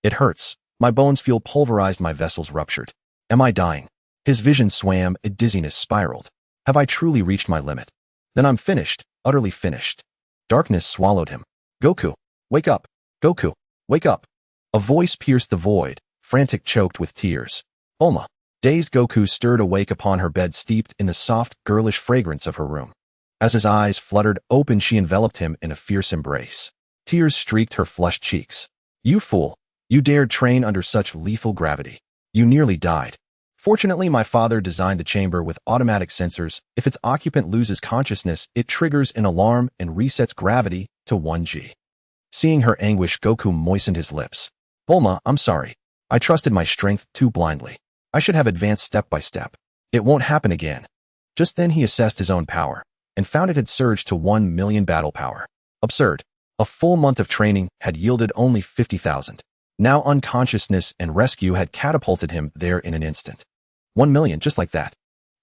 It hurts. My bones feel pulverized, my vessels ruptured. Am I dying? His vision swam, a dizziness spiraled. Have I truly reached my limit? Then I'm finished, utterly finished. Darkness swallowed him. Goku, wake up. Goku, wake up. A voice pierced the void, frantic, choked with tears. Bulma. Dazed, Goku stirred awake upon her bed, steeped in the soft, girlish fragrance of her room. As his eyes fluttered open, she enveloped him in a fierce embrace. Tears streaked her flushed cheeks. You fool. You dared train under such lethal gravity. You nearly died. Fortunately, my father designed the chamber with automatic sensors. If its occupant loses consciousness, it triggers an alarm and resets gravity to 1G. Seeing her anguish, Goku moistened his lips. Bulma, I'm sorry. I trusted my strength too blindly. I should have advanced step by step. It won't happen again. Just then he assessed his own power and found it had surged to 1 million battle power. Absurd. A full month of training had yielded only 50,000. Now unconsciousness and rescue had catapulted him there in an instant. 1 million, just like that.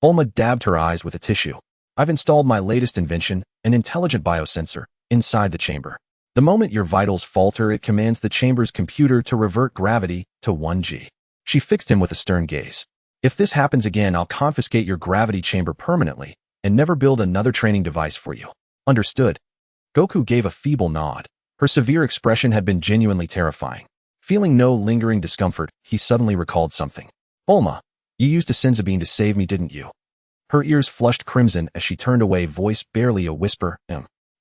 Bulma dabbed her eyes with a tissue. I've installed my latest invention, an intelligent biosensor, inside the chamber. The moment your vitals falter, it commands the chamber's computer to revert gravity to 1G. She fixed him with a stern gaze. If this happens again, I'll confiscate your gravity chamber permanently and never build another training device for you. Understood? Goku gave a feeble nod. Her severe expression had been genuinely terrifying. Feeling no lingering discomfort, he suddenly recalled something. Bulma, you used a Senzu Bean to save me, didn't you? Her ears flushed crimson as she turned away, voice barely a whisper.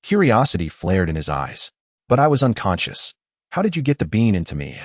Curiosity flared in his eyes. But I was unconscious. How did you get the bean into me?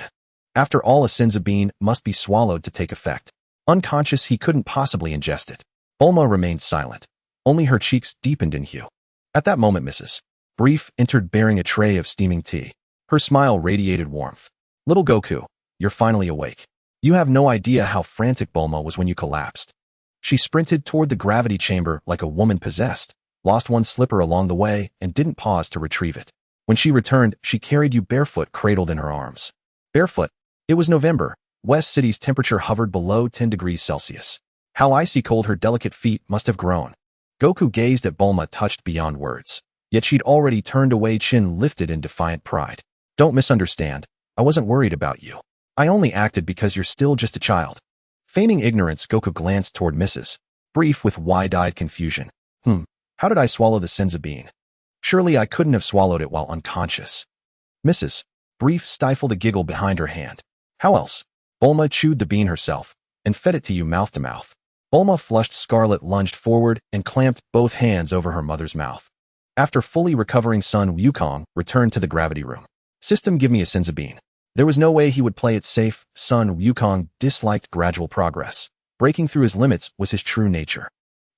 After all, a Senzu Bean must be swallowed to take effect. Unconscious, he couldn't possibly ingest it. Bulma remained silent. Only her cheeks deepened in hue. At that moment, Mrs. Brief entered bearing a tray of steaming tea. Her smile radiated warmth. Little Goku, you're finally awake. You have no idea how frantic Bulma was when you collapsed. She sprinted toward the gravity chamber like a woman possessed, lost one slipper along the way, and didn't pause to retrieve it. When she returned, she carried you barefoot, cradled in her arms. Barefoot? It was November. West City's temperature hovered below 10 degrees Celsius. How icy cold her delicate feet must have grown. Goku gazed at Bulma, touched beyond words. Yet she'd already turned away, chin lifted in defiant pride. Don't misunderstand. I wasn't worried about you. I only acted because you're still just a child. Feigning ignorance, Goku glanced toward Mrs. Brief with wide-eyed confusion. How did I swallow the Senzu Bean? Surely I couldn't have swallowed it while unconscious. Mrs. Brief stifled a giggle behind her hand. How else? Bulma chewed the bean herself and fed it to you mouth to mouth. Bulma, flushed scarlet, lunged forward and clamped both hands over her mother's mouth. After fully recovering, Son Wukong returned to the gravity room. System, give me a Senzu Bean. There was no way he would play it safe. Son Wukong disliked gradual progress. Breaking through his limits was his true nature.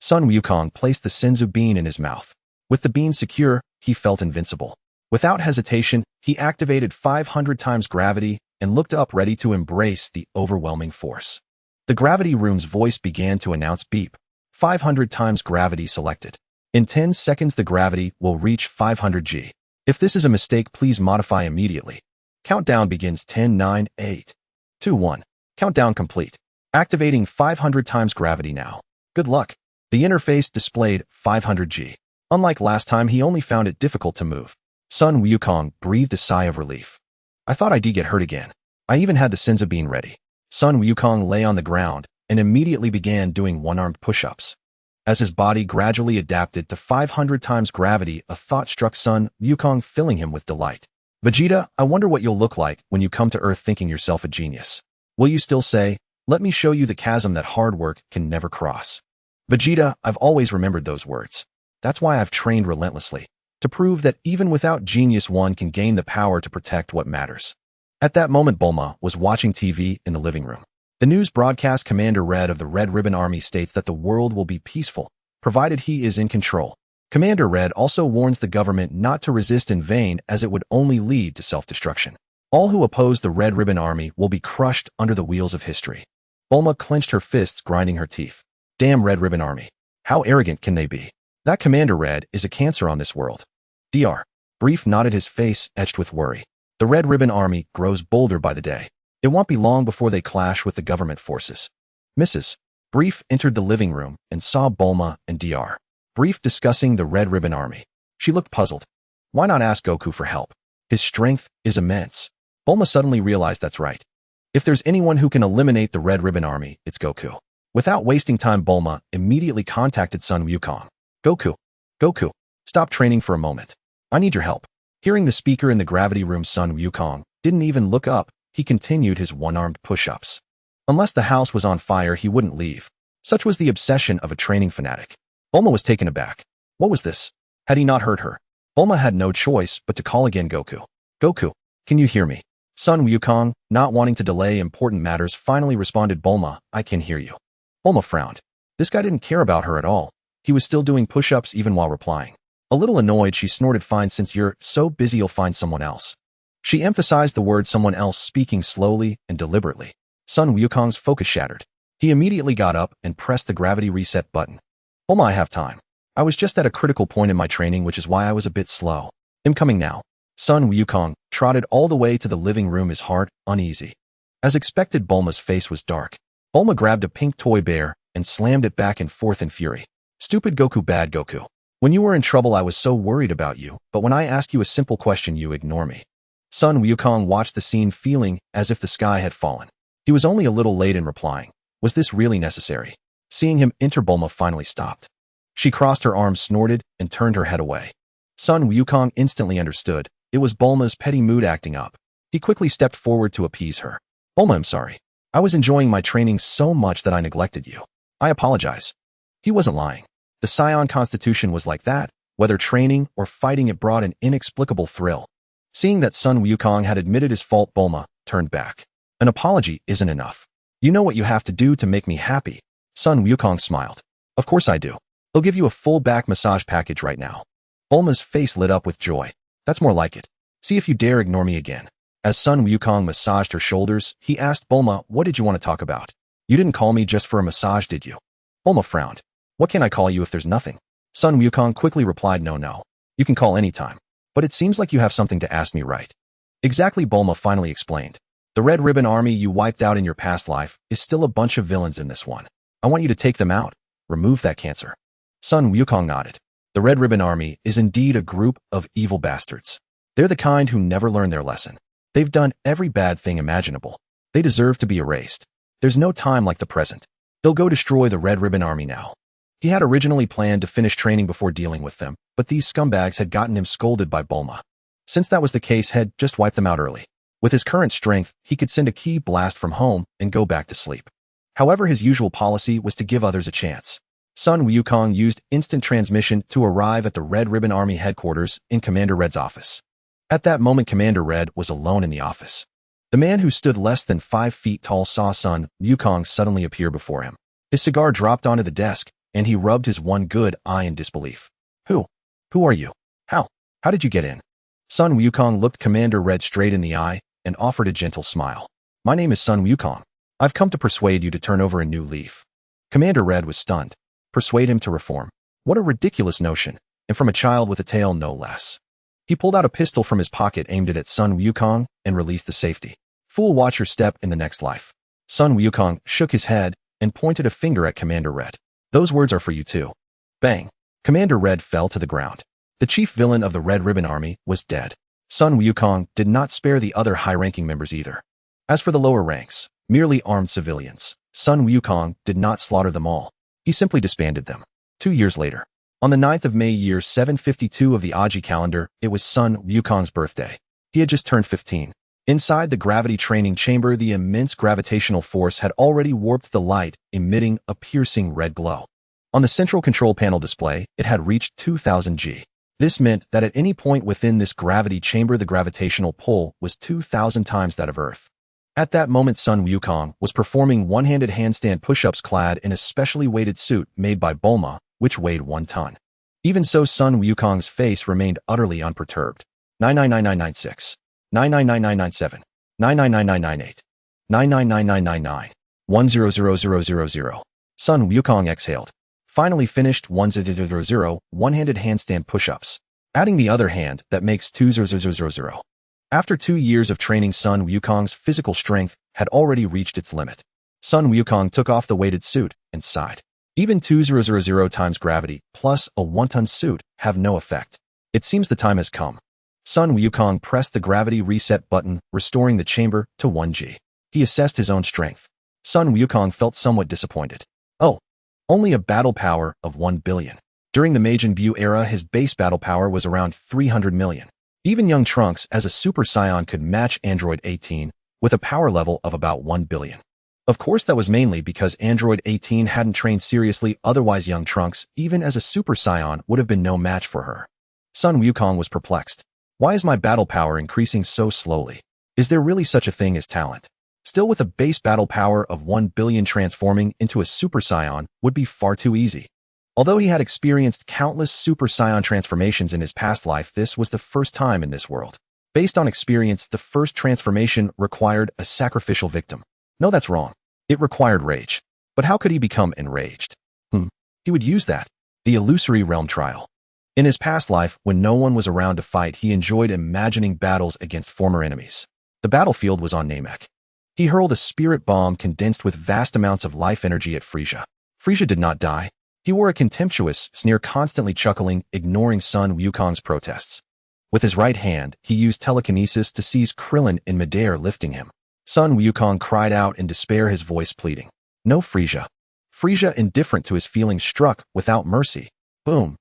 Son Wukong placed the Senzu Bean in his mouth. With the bean secure, he felt invincible. Without hesitation, he activated 500 times gravity and looked up, ready to embrace the overwhelming force. The gravity room's voice began to announce, beep. 500 times gravity selected. In 10 seconds, the gravity will reach 500 G. If this is a mistake, please modify immediately. Countdown begins. 10, 9, 8, 2, 1. Countdown complete. Activating 500 times gravity now. Good luck. The interface displayed 500 G. Unlike last time, he only found it difficult to move. Son Wukong breathed a sigh of relief. I thought I'd get hurt again. I even had the Senzu Bean ready. Son Wukong lay on the ground and immediately began doing one-armed push-ups. As his body gradually adapted to 500 times gravity, a thought struck Son Wukong, filling him with delight. Vegeta, I wonder what you'll look like when you come to Earth thinking yourself a genius. Will you still say, let me show you the chasm that hard work can never cross? Vegeta, I've always remembered those words. That's why I've trained relentlessly, to prove that even without genius, one can gain the power to protect what matters. At that moment, Bulma was watching TV in the living room. The news broadcast, Commander Red of the Red Ribbon Army states that the world will be peaceful, provided he is in control. Commander Red also warns the government not to resist in vain, as it would only lead to self-destruction. All who oppose the Red Ribbon Army will be crushed under the wheels of history. Bulma clenched her fists, grinding her teeth. Damn Red Ribbon Army. How arrogant can they be? That Commander Red is a cancer on this world. Dr. Brief nodded, his face etched with worry. The Red Ribbon Army grows bolder by the day. It won't be long before they clash with the government forces. Mrs. Brief entered the living room and saw Bulma and Dr. Brief discussing the Red Ribbon Army. She looked puzzled. Why not ask Goku for help? His strength is immense. Bulma suddenly realized that's right. If there's anyone who can eliminate the Red Ribbon Army, it's Goku. Without wasting time, Bulma immediately contacted Son Wukong. Goku, stop training for a moment. I need your help. Hearing the speaker in the gravity room, Son Wukong didn't even look up. He continued his one-armed push-ups. Unless the house was on fire, he wouldn't leave. Such was the obsession of a training fanatic. Bulma was taken aback. What was this? Had he not heard her? Bulma had no choice but to call again. Goku, can you hear me? Son Wukong, not wanting to delay important matters, finally responded. Bulma, I can hear you. Bulma frowned. This guy didn't care about her at all. He was still doing push-ups even while replying. A little annoyed, she snorted, fine, since you're so busy, you'll find someone else. She emphasized the word someone else, speaking slowly and deliberately. Son Wukong's focus shattered. He immediately got up and pressed the gravity reset button. Bulma, I have time. I was just at a critical point in my training, which is why I was a bit slow. I'm coming now. Son Wukong trotted all the way to the living room, his heart uneasy. As expected, Bulma's face was dark. Bulma grabbed a pink toy bear and slammed it back and forth in fury. Stupid Goku, bad Goku. When you were in trouble, I was so worried about you, but when I ask you a simple question, you ignore me. Son Wukong watched the scene, feeling as if the sky had fallen. He was only a little late in replying. Was this really necessary? Seeing him enter, Bulma finally stopped. She crossed her arms, snorted, and turned her head away. Sun Wukong instantly understood. It was Bulma's petty mood acting up. He quickly stepped forward to appease her. Bulma, I'm sorry. I was enjoying my training so much that I neglected you. I apologize. He wasn't lying. The Saiyan constitution was like that. Whether training or fighting, it brought an inexplicable thrill. Seeing that Sun Wukong had admitted his fault, Bulma turned back. An apology isn't enough. You know what you have to do to make me happy. Sun Wukong smiled. Of course I do. I'll give you a full back massage package right now. Bulma's face lit up with joy. That's more like it. See if you dare ignore me again. As Sun Wukong massaged her shoulders, he asked Bulma, what did you want to talk about? You didn't call me just for a massage, did you? Bulma frowned. What can I call you if there's nothing? Sun Wukong quickly replied, no. You can call anytime. But it seems like you have something to ask me, right? Exactly, Bulma finally explained. The Red Ribbon Army you wiped out in your past life is still a bunch of villains in this one. I want you to take them out. Remove that cancer. Sun Wukong nodded. The Red Ribbon Army is indeed a group of evil bastards. They're the kind who never learn their lesson. They've done every bad thing imaginable. They deserve to be erased. There's no time like the present. They'll go destroy the Red Ribbon Army now. He had originally planned to finish training before dealing with them, but these scumbags had gotten him scolded by Bulma. Since that was the case, had just wiped them out early. With his current strength, he could send a ki blast from home and go back to sleep. However, his usual policy was to give others a chance. Sun Wukong used instant transmission to arrive at the Red Ribbon Army headquarters in Commander Red's office. At that moment, Commander Red was alone in the office. The man who stood less than 5 feet tall saw Sun Wukong suddenly appear before him. His cigar dropped onto the desk, and he rubbed his one good eye in disbelief. Who are you? How did you get in? Sun Wukong looked Commander Red straight in the eye and offered a gentle smile. My name is Sun Wukong. I've come to persuade you to turn over a new leaf. Commander Red was stunned. Persuade him to reform. What a ridiculous notion, and from a child with a tail no less. He pulled out a pistol from his pocket, aimed it at Sun Wukong, and released the safety. Fool, watch your step in the next life. Sun Wukong shook his head and pointed a finger at Commander Red. Those words are for you too. Bang! Commander Red fell to the ground. The chief villain of the Red Ribbon Army was dead. Sun Wukong did not spare the other high-ranking members either. As for the lower ranks, merely armed civilians, Sun Wukong did not slaughter them all. He simply disbanded them. 2 years later, on the 9th of May, year 752 of the Aji calendar, it was Sun Wukong's birthday. He had just turned 15. Inside the gravity training chamber, the immense gravitational force had already warped the light, emitting a piercing red glow. On the central control panel display, it had reached 2000 G. This meant that at any point within this gravity chamber, the gravitational pull was 2,000 times that of Earth. At that moment, Sun Wukong was performing one-handed handstand push-ups clad in a specially weighted suit made by Bulma, which weighed 1 ton. Even so, Sun Wukong's face remained utterly unperturbed. 999996. 999997. 999998. 999999. 100000. Sun Wukong exhaled. Finally finished 100 one-handed handstand push-ups. Adding the other hand, that makes 2000. After 2 years of training, Sun Wukong's physical strength had already reached its limit. Sun Wukong took off the weighted suit and sighed. Even 2000 times gravity plus a 1-ton suit have no effect. It seems the time has come. Sun Wukong pressed the gravity reset button, restoring the chamber to 1G. He assessed his own strength. Sun Wukong felt somewhat disappointed. Oh, only a battle power of 1 billion. During the Majin Buu era, his base battle power was around 300 million. Even young Trunks as a Super Saiyan could match Android 18 with a power level of about 1 billion. Of course, that was mainly because Android 18 hadn't trained seriously, otherwise young Trunks, even as a Super Saiyan, would have been no match for her. Sun Wukong was perplexed. Why is my battle power increasing so slowly? Is there really such a thing as talent? Still, with a base battle power of 1 billion, transforming into a Super Saiyan would be far too easy. Although he had experienced countless Super Saiyan transformations in his past life, this was the first time in this world. Based on experience, the first transformation required a sacrificial victim. No, that's wrong. It required rage. But how could he become enraged? He would use that. The illusory realm trial. In his past life, when no one was around to fight, he enjoyed imagining battles against former enemies. The battlefield was on Namek. He hurled a spirit bomb condensed with vast amounts of life energy at Frieza. Frieza did not die. He wore a contemptuous sneer, constantly chuckling, ignoring Sun Wukong's protests. With his right hand, he used telekinesis to seize Krillin in midair, lifting him. Sun Wukong cried out in despair, his voice pleading. No Frieza. Frieza, indifferent to his feelings, struck without mercy. Boom.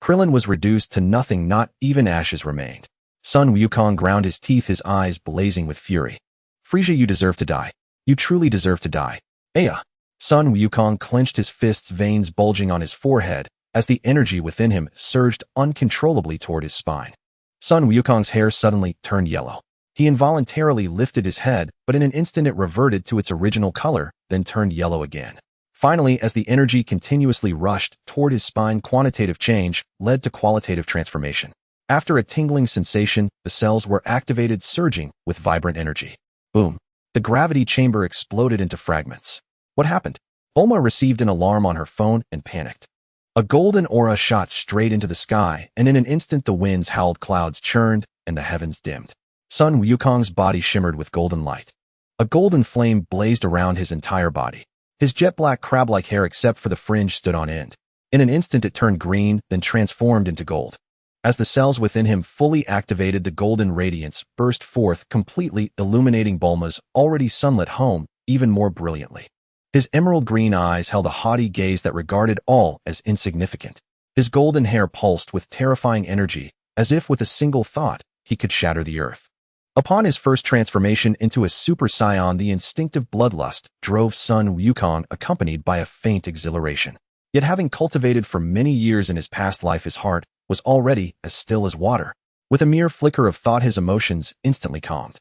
Krillin was reduced to nothing, not even ashes remained. Son Wukong ground his teeth, his eyes blazing with fury. Frieza, you deserve to die. You truly deserve to die. Aya. Son Wukong clenched his fists, veins bulging on his forehead, as the energy within him surged uncontrollably toward his spine. Son Wukong's hair suddenly turned yellow. He involuntarily lifted his head, but in an instant it reverted to its original color, then turned yellow again. Finally, as the energy continuously rushed toward his spine, quantitative change led to qualitative transformation. After a tingling sensation, the cells were activated, surging with vibrant energy. Boom. The gravity chamber exploded into fragments. What happened? Bulma received an alarm on her phone and panicked. A golden aura shot straight into the sky, and in an instant the winds howled, clouds churned, and the heavens dimmed. Son Wukong's body shimmered with golden light. A golden flame blazed around his entire body. His jet-black crab-like hair, except for the fringe, stood on end. In an instant it turned green, then transformed into gold. As the cells within him fully activated, the golden radiance burst forth, completely illuminating Bulma's already sunlit home even more brilliantly. His emerald green eyes held a haughty gaze that regarded all as insignificant. His golden hair pulsed with terrifying energy, as if with a single thought he could shatter the earth. Upon his first transformation into a Super Saiyan, the instinctive bloodlust drove Son Wukong, accompanied by a faint exhilaration. Yet having cultivated for many years in his past life, his heart was already as still as water. With a mere flicker of thought, his emotions instantly calmed.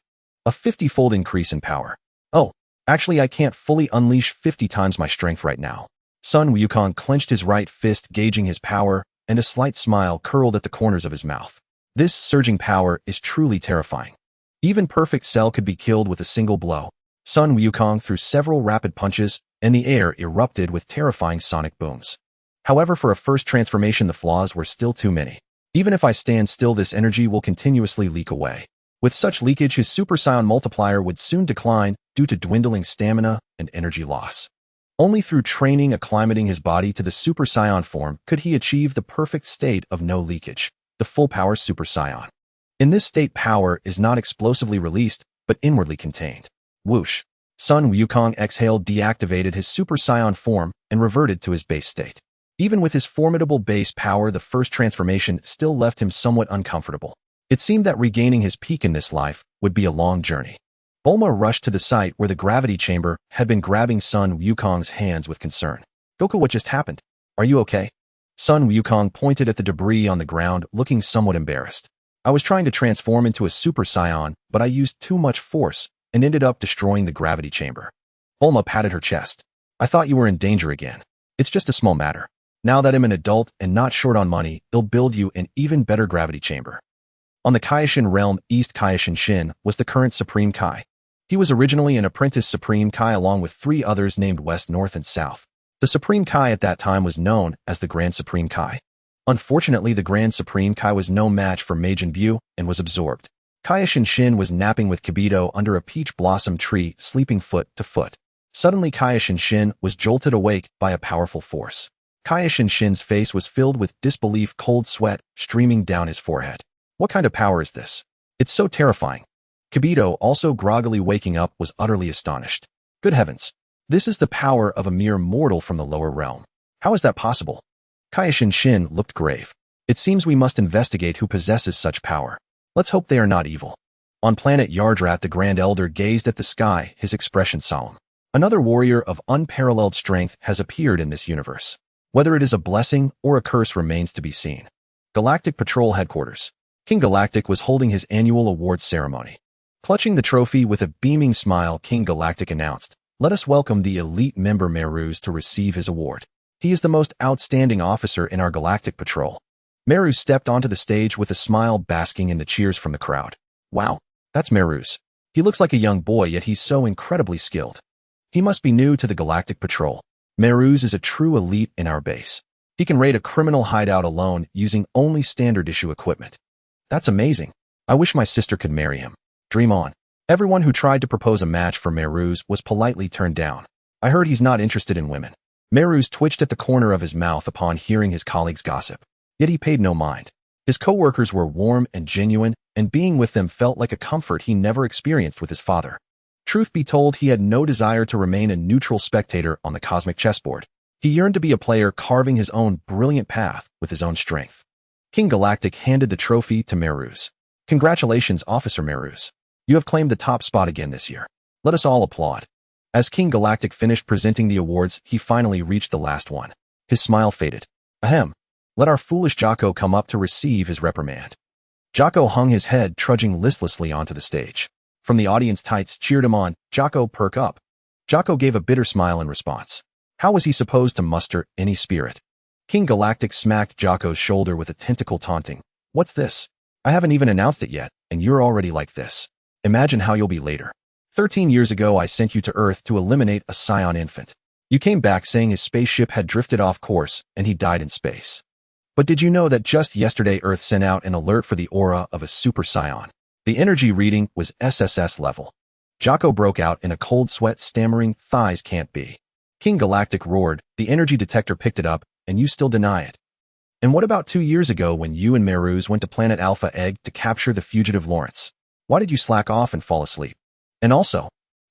A 50-fold increase in power. Oh, actually I can't fully unleash 50 times my strength right now. Son Wukong clenched his right fist, gauging his power, and a slight smile curled at the corners of his mouth. This surging power is truly terrifying. Even perfect Cell could be killed with a single blow. Son Wukong threw several rapid punches, and the air erupted with terrifying sonic booms. However, for a first transformation, the flaws were still too many. Even if I stand still, this energy will continuously leak away. With such leakage, his Super Saiyan multiplier would soon decline due to dwindling stamina and energy loss. Only through training, acclimating his body to the Super Saiyan form, could he achieve the perfect state of no leakage, the full power Super Saiyan. In this state, power is not explosively released, but inwardly contained. Whoosh! Son Wukong exhaled, deactivated his Super Saiyan form, and reverted to his base state. Even with his formidable base power, the first transformation still left him somewhat uncomfortable. It seemed that regaining his peak in this life would be a long journey. Bulma rushed to the site where the gravity chamber had been, grabbing Son Wukong's hands with concern. Goku, what just happened? Are you okay? Son Wukong pointed at the debris on the ground, looking somewhat embarrassed. I was trying to transform into a Super Saiyan, but I used too much force and ended up destroying the gravity chamber. Bulma patted her chest. I thought you were in danger again. It's just a small matter. Now that I'm an adult and not short on money, I'll build you an even better gravity chamber. On the Kaioshin realm, East Kaioshin Shin was the current Supreme Kai. He was originally an apprentice Supreme Kai along with 3 others named West, North, and South. The Supreme Kai at that time was known as the Grand Supreme Kai. Unfortunately, the Grand Supreme Kai was no match for Majin Buu and was absorbed. Kaioshin Shin was napping with Kibito under a peach blossom tree, sleeping foot to foot. Suddenly, Kaioshin Shin was jolted awake by a powerful force. Kaioshin Shin's face was filled with disbelief, cold sweat streaming down his forehead. What kind of power is this? It's so terrifying. Kibito, also groggily waking up, was utterly astonished. Good heavens! This is the power of a mere mortal from the lower realm. How is that possible? Kaioshin Shin looked grave. It seems we must investigate who possesses such power. Let's hope they are not evil. On planet Yardrat, the Grand Elder gazed at the sky, his expression solemn. Another warrior of unparalleled strength has appeared in this universe. Whether it is a blessing or a curse remains to be seen. Galactic Patrol Headquarters. King Galactic was holding his annual awards ceremony. Clutching the trophy with a beaming smile, King Galactic announced, "Let us welcome the elite member Meruz to receive his award. He is the most outstanding officer in our Galactic Patrol." Meruz stepped onto the stage with a smile, basking in the cheers from the crowd. Wow, that's Meruz. He looks like a young boy, yet he's so incredibly skilled. He must be new to the Galactic Patrol. Meruz is a true elite in our base. He can raid a criminal hideout alone using only standard issue equipment. That's amazing. I wish my sister could marry him. Dream on. Everyone who tried to propose a match for Meruz was politely turned down. I heard he's not interested in women. Meruz twitched at the corner of his mouth upon hearing his colleagues' gossip. Yet he paid no mind. His co-workers were warm and genuine, and being with them felt like a comfort he never experienced with his father. Truth be told, he had no desire to remain a neutral spectator on the cosmic chessboard. He yearned to be a player carving his own brilliant path with his own strength. King Galactic handed the trophy to Meruz. Congratulations, Officer Meruz. You have claimed the top spot again this year. Let us all applaud. As King Galactic finished presenting the awards, he finally reached the last one. His smile faded. Ahem. Let our foolish Jocko come up to receive his reprimand. Jocko hung his head, trudging listlessly onto the stage. From the audience, tights cheered him on. Jocko, perk up. Jocko gave a bitter smile in response. How was he supposed to muster any spirit? King Galactic smacked Jocko's shoulder with a tentacle, taunting. What's this? I haven't even announced it yet, and you're already like this. Imagine how you'll be later. 13 years ago, I sent you to Earth to eliminate a Saiyan infant. You came back saying his spaceship had drifted off course and he died in space. But did you know that just yesterday Earth sent out an alert for the aura of a Super Saiyan? The energy reading was SSS level. Jocko broke out in a cold sweat, stammering, thighs can't be. King Galactic roared, the energy detector picked it up, and you still deny it. And what about 2 years ago when you and Meruz went to Planet Alpha Egg to capture the fugitive Lawrence? Why did you slack off and fall asleep? And also,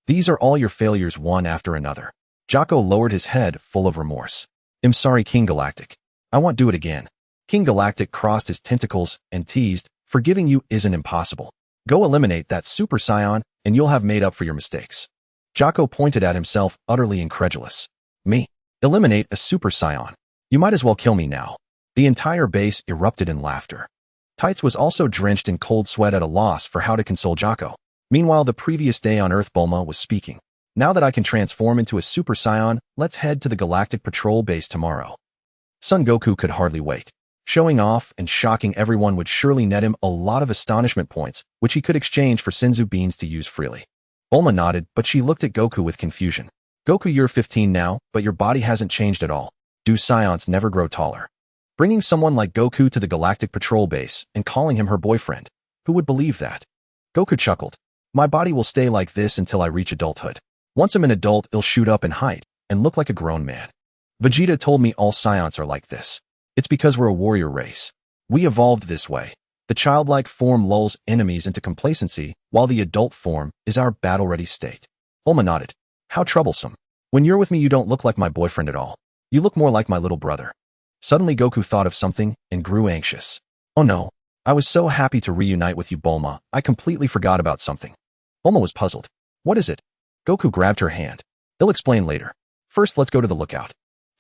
these are all your failures one after another. Jocko lowered his head, full of remorse. I'm sorry, King Galactic. I won't do it again. King Galactic crossed his tentacles and teased, forgiving you isn't impossible. Go eliminate that Super Saiyan, and you'll have made up for your mistakes. Jocko pointed at himself, utterly incredulous. Me? Eliminate a Super Saiyan? You might as well kill me now. The entire base erupted in laughter. Tights was also drenched in cold sweat, at a loss for how to console Jocko. Meanwhile, the previous day on Earth, Bulma was speaking. Now that I can transform into a Super Saiyan, let's head to the Galactic Patrol base tomorrow. Son Goku could hardly wait. Showing off and shocking everyone would surely net him a lot of astonishment points, which he could exchange for Senzu Beans to use freely. Bulma nodded, but she looked at Goku with confusion. Goku, you're 15 now, but your body hasn't changed at all. Do Saiyans never grow taller? Bringing someone like Goku to the Galactic Patrol base and calling him her boyfriend. Who would believe that? Goku chuckled. My body will stay like this until I reach adulthood. Once I'm an adult, it'll shoot up in height and look like a grown man. Vegeta told me all Saiyans are like this. It's because we're a warrior race. We evolved this way. The childlike form lulls enemies into complacency, while the adult form is our battle-ready state. Bulma nodded. How troublesome. When you're with me, you don't look like my boyfriend at all. You look more like my little brother. Suddenly Goku thought of something and grew anxious. Oh no. I was so happy to reunite with you, Bulma. I completely forgot about something. Bulma was puzzled. What is it? Goku grabbed her hand. I'll explain later. First, let's go to the lookout.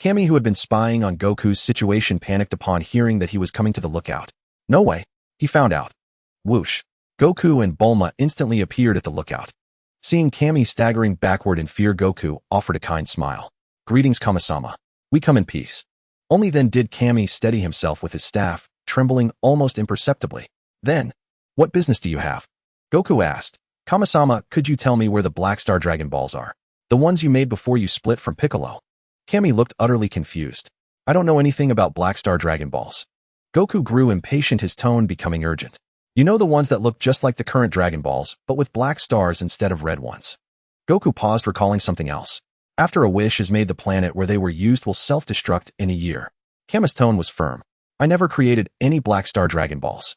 Kami, who had been spying on Goku's situation, panicked upon hearing that he was coming to the lookout. No way. He found out. Whoosh. Goku and Bulma instantly appeared at the lookout. Seeing Kami staggering backward in fear, Goku offered a kind smile. Greetings, Kami-sama. We come in peace. Only then did Kami steady himself with his staff, trembling almost imperceptibly. Then, what business do you have? Goku asked. Kami-sama, could you tell me where the Black Star Dragon Balls are? The ones you made before you split from Piccolo. Kami looked utterly confused. I don't know anything about Black Star Dragon Balls. Goku grew impatient, his tone becoming urgent. You know, the ones that look just like the current Dragon Balls, but with black stars instead of red ones. Goku paused, recalling something else. After a wish is made, the planet where they were used will self-destruct in a year. Kami's tone was firm. I never created any Black Star Dragon Balls.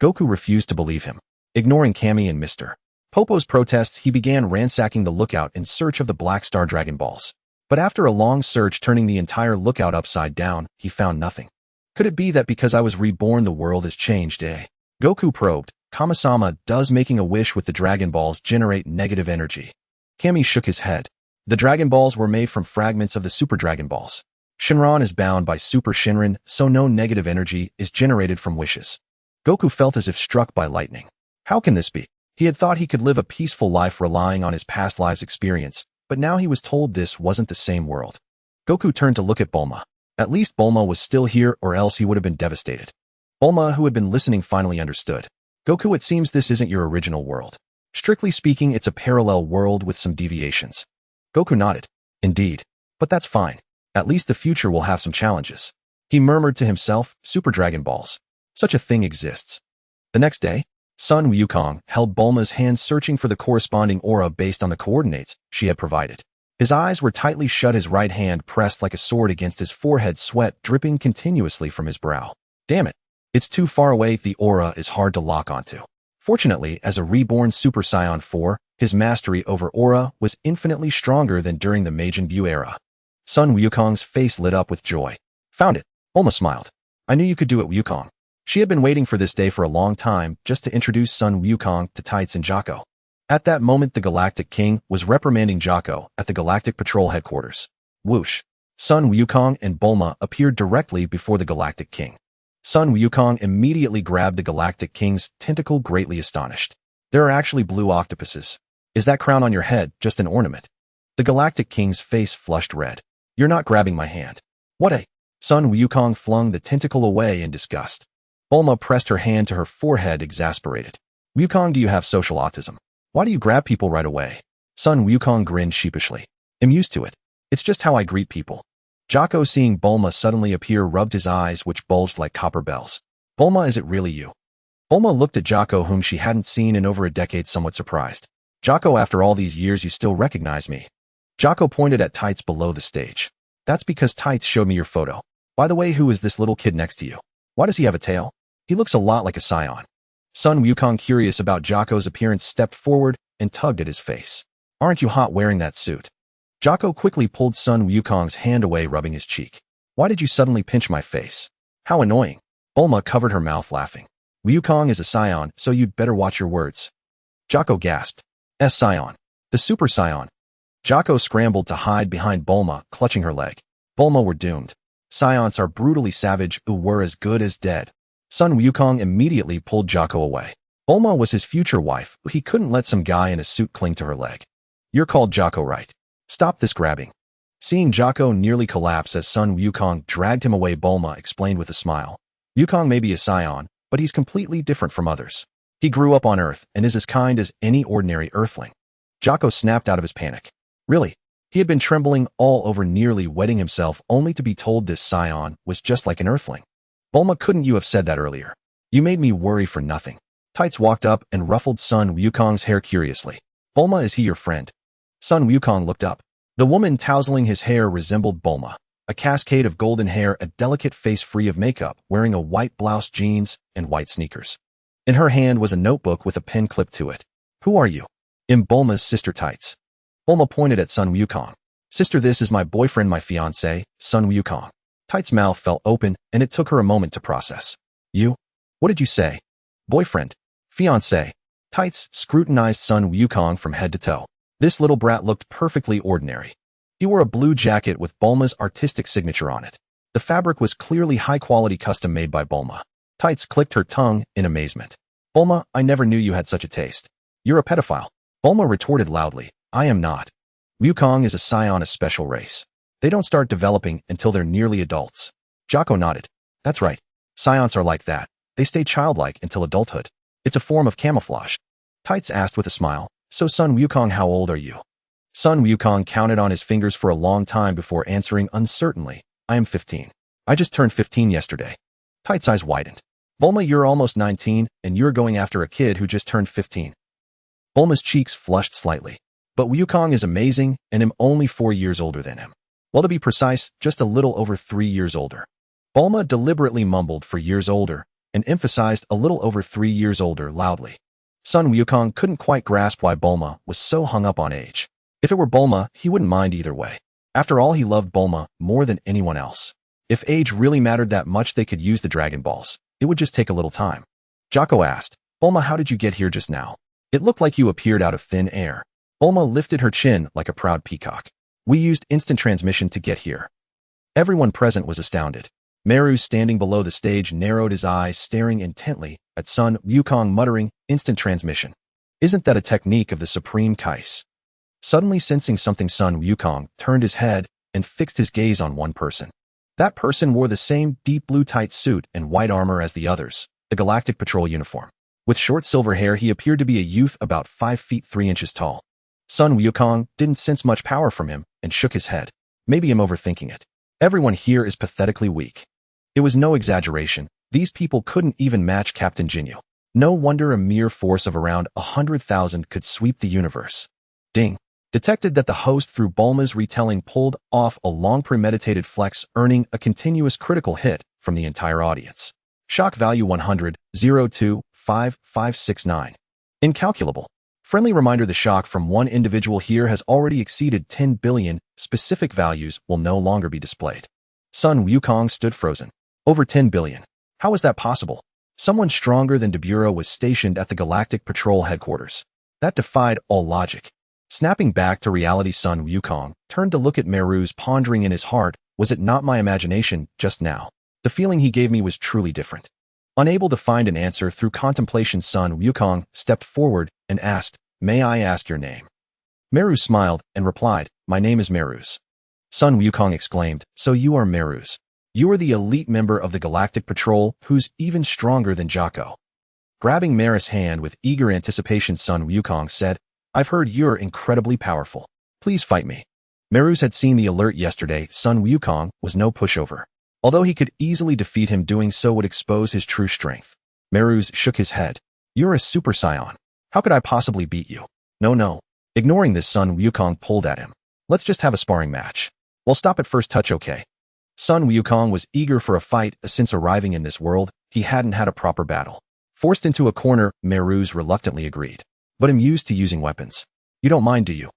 Goku refused to believe him. Ignoring Kami and Mr. Popo's protests, he began ransacking the lookout in search of the Black Star Dragon Balls. But after a long search, turning the entire lookout upside down, he found nothing. Could it be that because I was reborn, the world has changed, eh? Goku probed. Kami-sama, does making a wish with the Dragon Balls generate negative energy? Kami shook his head. The Dragon Balls were made from fragments of the Super Dragon Balls. Shinran is bound by Super Shinran, so no negative energy is generated from wishes. Goku felt as if struck by lightning. How can this be? He had thought he could live a peaceful life relying on his past lives' experience, but now he was told this wasn't the same world. Goku turned to look at Bulma. At least Bulma was still here, or else he would have been devastated. Bulma, who had been listening, finally understood. Goku, it seems this isn't your original world. Strictly speaking, it's a parallel world with some deviations. Goku nodded. Indeed. But that's fine. At least the future will have some challenges. He murmured to himself, Super Dragon Balls. Such a thing exists. The next day, Sun Wukong held Bulma's hand, searching for the corresponding aura based on the coordinates she had provided. His eyes were tightly shut, his right hand pressed like a sword against his forehead, sweat dripping continuously from his brow. Damn it. It's too far away, the aura is hard to lock onto. Fortunately, as a reborn Super Saiyan 4, His mastery over aura was infinitely stronger than during the Majin Buu era. Sun Wukong's face lit up with joy. Found it. Bulma smiled. I knew you could do it, Wukong. She had been waiting for this day for a long time just to introduce Sun Wukong to Tights and Jocko. At that moment, the Galactic King was reprimanding Jocko at the Galactic Patrol headquarters. Whoosh. Sun Wukong and Bulma appeared directly before the Galactic King. Sun Wukong immediately grabbed the Galactic King's tentacle, greatly astonished. There are actually blue octopuses. Is that crown on your head just an ornament? The Galactic King's face flushed red. You're not grabbing my hand. What a... Sun Wukong flung the tentacle away in disgust. Bulma pressed her hand to her forehead, exasperated. Wukong, do you have social autism? Why do you grab people right away? Sun Wukong grinned sheepishly. I'm used to it. It's just how I greet people. Jocko, seeing Bulma suddenly appear, rubbed his eyes, which bulged like copper bells. Bulma, is it really you? Bulma looked at Jocko, whom she hadn't seen in over a decade, somewhat surprised. Jocko, after all these years, you still recognize me? Jocko pointed at Tights below the stage. That's because Tights showed me your photo. By the way, who is this little kid next to you? Why does he have a tail? He looks a lot like a Saiyan. Sun Wukong, curious about Jocko's appearance, stepped forward and tugged at his face. Aren't you hot wearing that suit? Jocko quickly pulled Sun Wukong's hand away, rubbing his cheek. Why did you suddenly pinch my face? How annoying. Bulma covered her mouth, laughing. Wukong is a Saiyan, so you'd better watch your words. Jocko gasped. Saiyan. The Super Saiyan. Jocko scrambled to hide behind Bulma, clutching her leg. Bulma, we're doomed. Saiyans are brutally savage, who were as good as dead. Sun Wukong immediately pulled Jocko away. Bulma was his future wife, but he couldn't let some guy in a suit cling to her leg. You're called Jocko, right? Stop this grabbing. Seeing Jocko nearly collapse as Sun Wukong dragged him away, Bulma explained with a smile. Wukong may be a Saiyan, but he's completely different from others. He grew up on Earth and is as kind as any ordinary Earthling. Jocko snapped out of his panic. Really? He had been trembling all over, nearly wetting himself, only to be told this Saiyan was just like an Earthling. Bulma, couldn't you have said that earlier? You made me worry for nothing. Tights walked up and ruffled Sun Wukong's hair curiously. Bulma, is he your friend? Sun Wukong looked up. The woman tousling his hair resembled Bulma. A cascade of golden hair, a delicate face free of makeup, wearing a white blouse, jeans, and white sneakers. In her hand was a notebook with a pen clipped to it. Who are you? I'm Bulma's sister, Tights. Bulma pointed at Sun Wukong. Sister, this is my boyfriend, my fiancé, Sun Wukong. Tights' mouth fell open, and it took her a moment to process. You? What did you say? Boyfriend. Fiancé. Tights scrutinized Sun Wukong from head to toe. This little brat looked perfectly ordinary. He wore a blue jacket with Bulma's artistic signature on it. The fabric was clearly high-quality, custom-made by Bulma. Tights clicked her tongue in amazement. Bulma, I never knew you had such a taste. You're a pedophile. Bulma retorted loudly. I am not. Wukong is a Saiyan, a special race. They don't start developing until they're nearly adults. Jocko nodded. That's right. Saiyans are like that. They stay childlike until adulthood. It's a form of camouflage. Tights asked with a smile. So Sun Wukong, how old are you? Sun Wukong counted on his fingers for a long time before answering uncertainly. I am 15. I just turned 15 yesterday. Tights' eyes widened. Bulma, you're almost 19, and you're going after a kid who just turned 15. Bulma's cheeks flushed slightly. But Wukong is amazing, and I'm only 4 years older than him. Well, to be precise, just a little over 3 years older. Bulma deliberately mumbled for years older, and emphasized a little over 3 years older loudly. Sun Wukong couldn't quite grasp why Bulma was so hung up on age. If it were Bulma, he wouldn't mind either way. After all, he loved Bulma more than anyone else. If age really mattered that much, they could use the Dragon Balls. It would just take a little time. Jocko asked, Bulma, how did you get here just now? It looked like you appeared out of thin air. Bulma lifted her chin like a proud peacock. We used instant transmission to get here. Everyone present was astounded. Meru, standing below the stage, narrowed his eyes, staring intently at Sun Wukong, muttering, instant transmission. Isn't that a technique of the Supreme Kais? Suddenly sensing something, Sun Wukong turned his head and fixed his gaze on one person. That person wore the same deep blue tight suit and white armor as the others, the Galactic Patrol uniform. With short silver hair, he appeared to be a youth about 5 feet 3 inches tall. Sun Wukong didn't sense much power from him and shook his head. Maybe I'm overthinking it. Everyone here is pathetically weak. It was no exaggeration. These people couldn't even match Captain Jinyu. No wonder a mere force of around 100,000 could sweep the universe. Ding. Detected that the host, through Bulma's retelling, pulled off a long premeditated flex, earning a continuous critical hit from the entire audience. Shock value 100, 02, 5, 569. Incalculable. Friendly reminder: the shock from one individual here has already exceeded 10 billion. Specific values will no longer be displayed. Sun Wukong stood frozen. Over 10 billion. How is that possible? Someone stronger than Deburah was stationed at the Galactic Patrol headquarters. That defied all logic. Snapping back to reality, Sun Wukong turned to look at Meru's, pondering in his heart, was it not my imagination just now? The feeling he gave me was truly different. Unable to find an answer through contemplation, Sun Wukong stepped forward and asked, "May I ask your name?" Meru smiled and replied, "My name is Merus." Sun Wukong exclaimed, "So you are Merus. You are the elite member of the Galactic Patrol who's even stronger than Jocko." Grabbing Merus' hand with eager anticipation, Sun Wukong said, "I've heard you're incredibly powerful. Please fight me." Merus had seen the alert yesterday. Sun Wukong was no pushover. Although he could easily defeat him, doing so would expose his true strength. Merus shook his head. "You're a Super Saiyan. How could I possibly beat you?" No. Ignoring this, Sun Wukong pulled at him. "Let's just have a sparring match. We'll stop at first touch, okay?" Sun Wukong was eager for a fight. Since arriving in this world, he hadn't had a proper battle. Forced into a corner, Merus reluctantly agreed. "But I'm used to using weapons. You don't mind, do you?"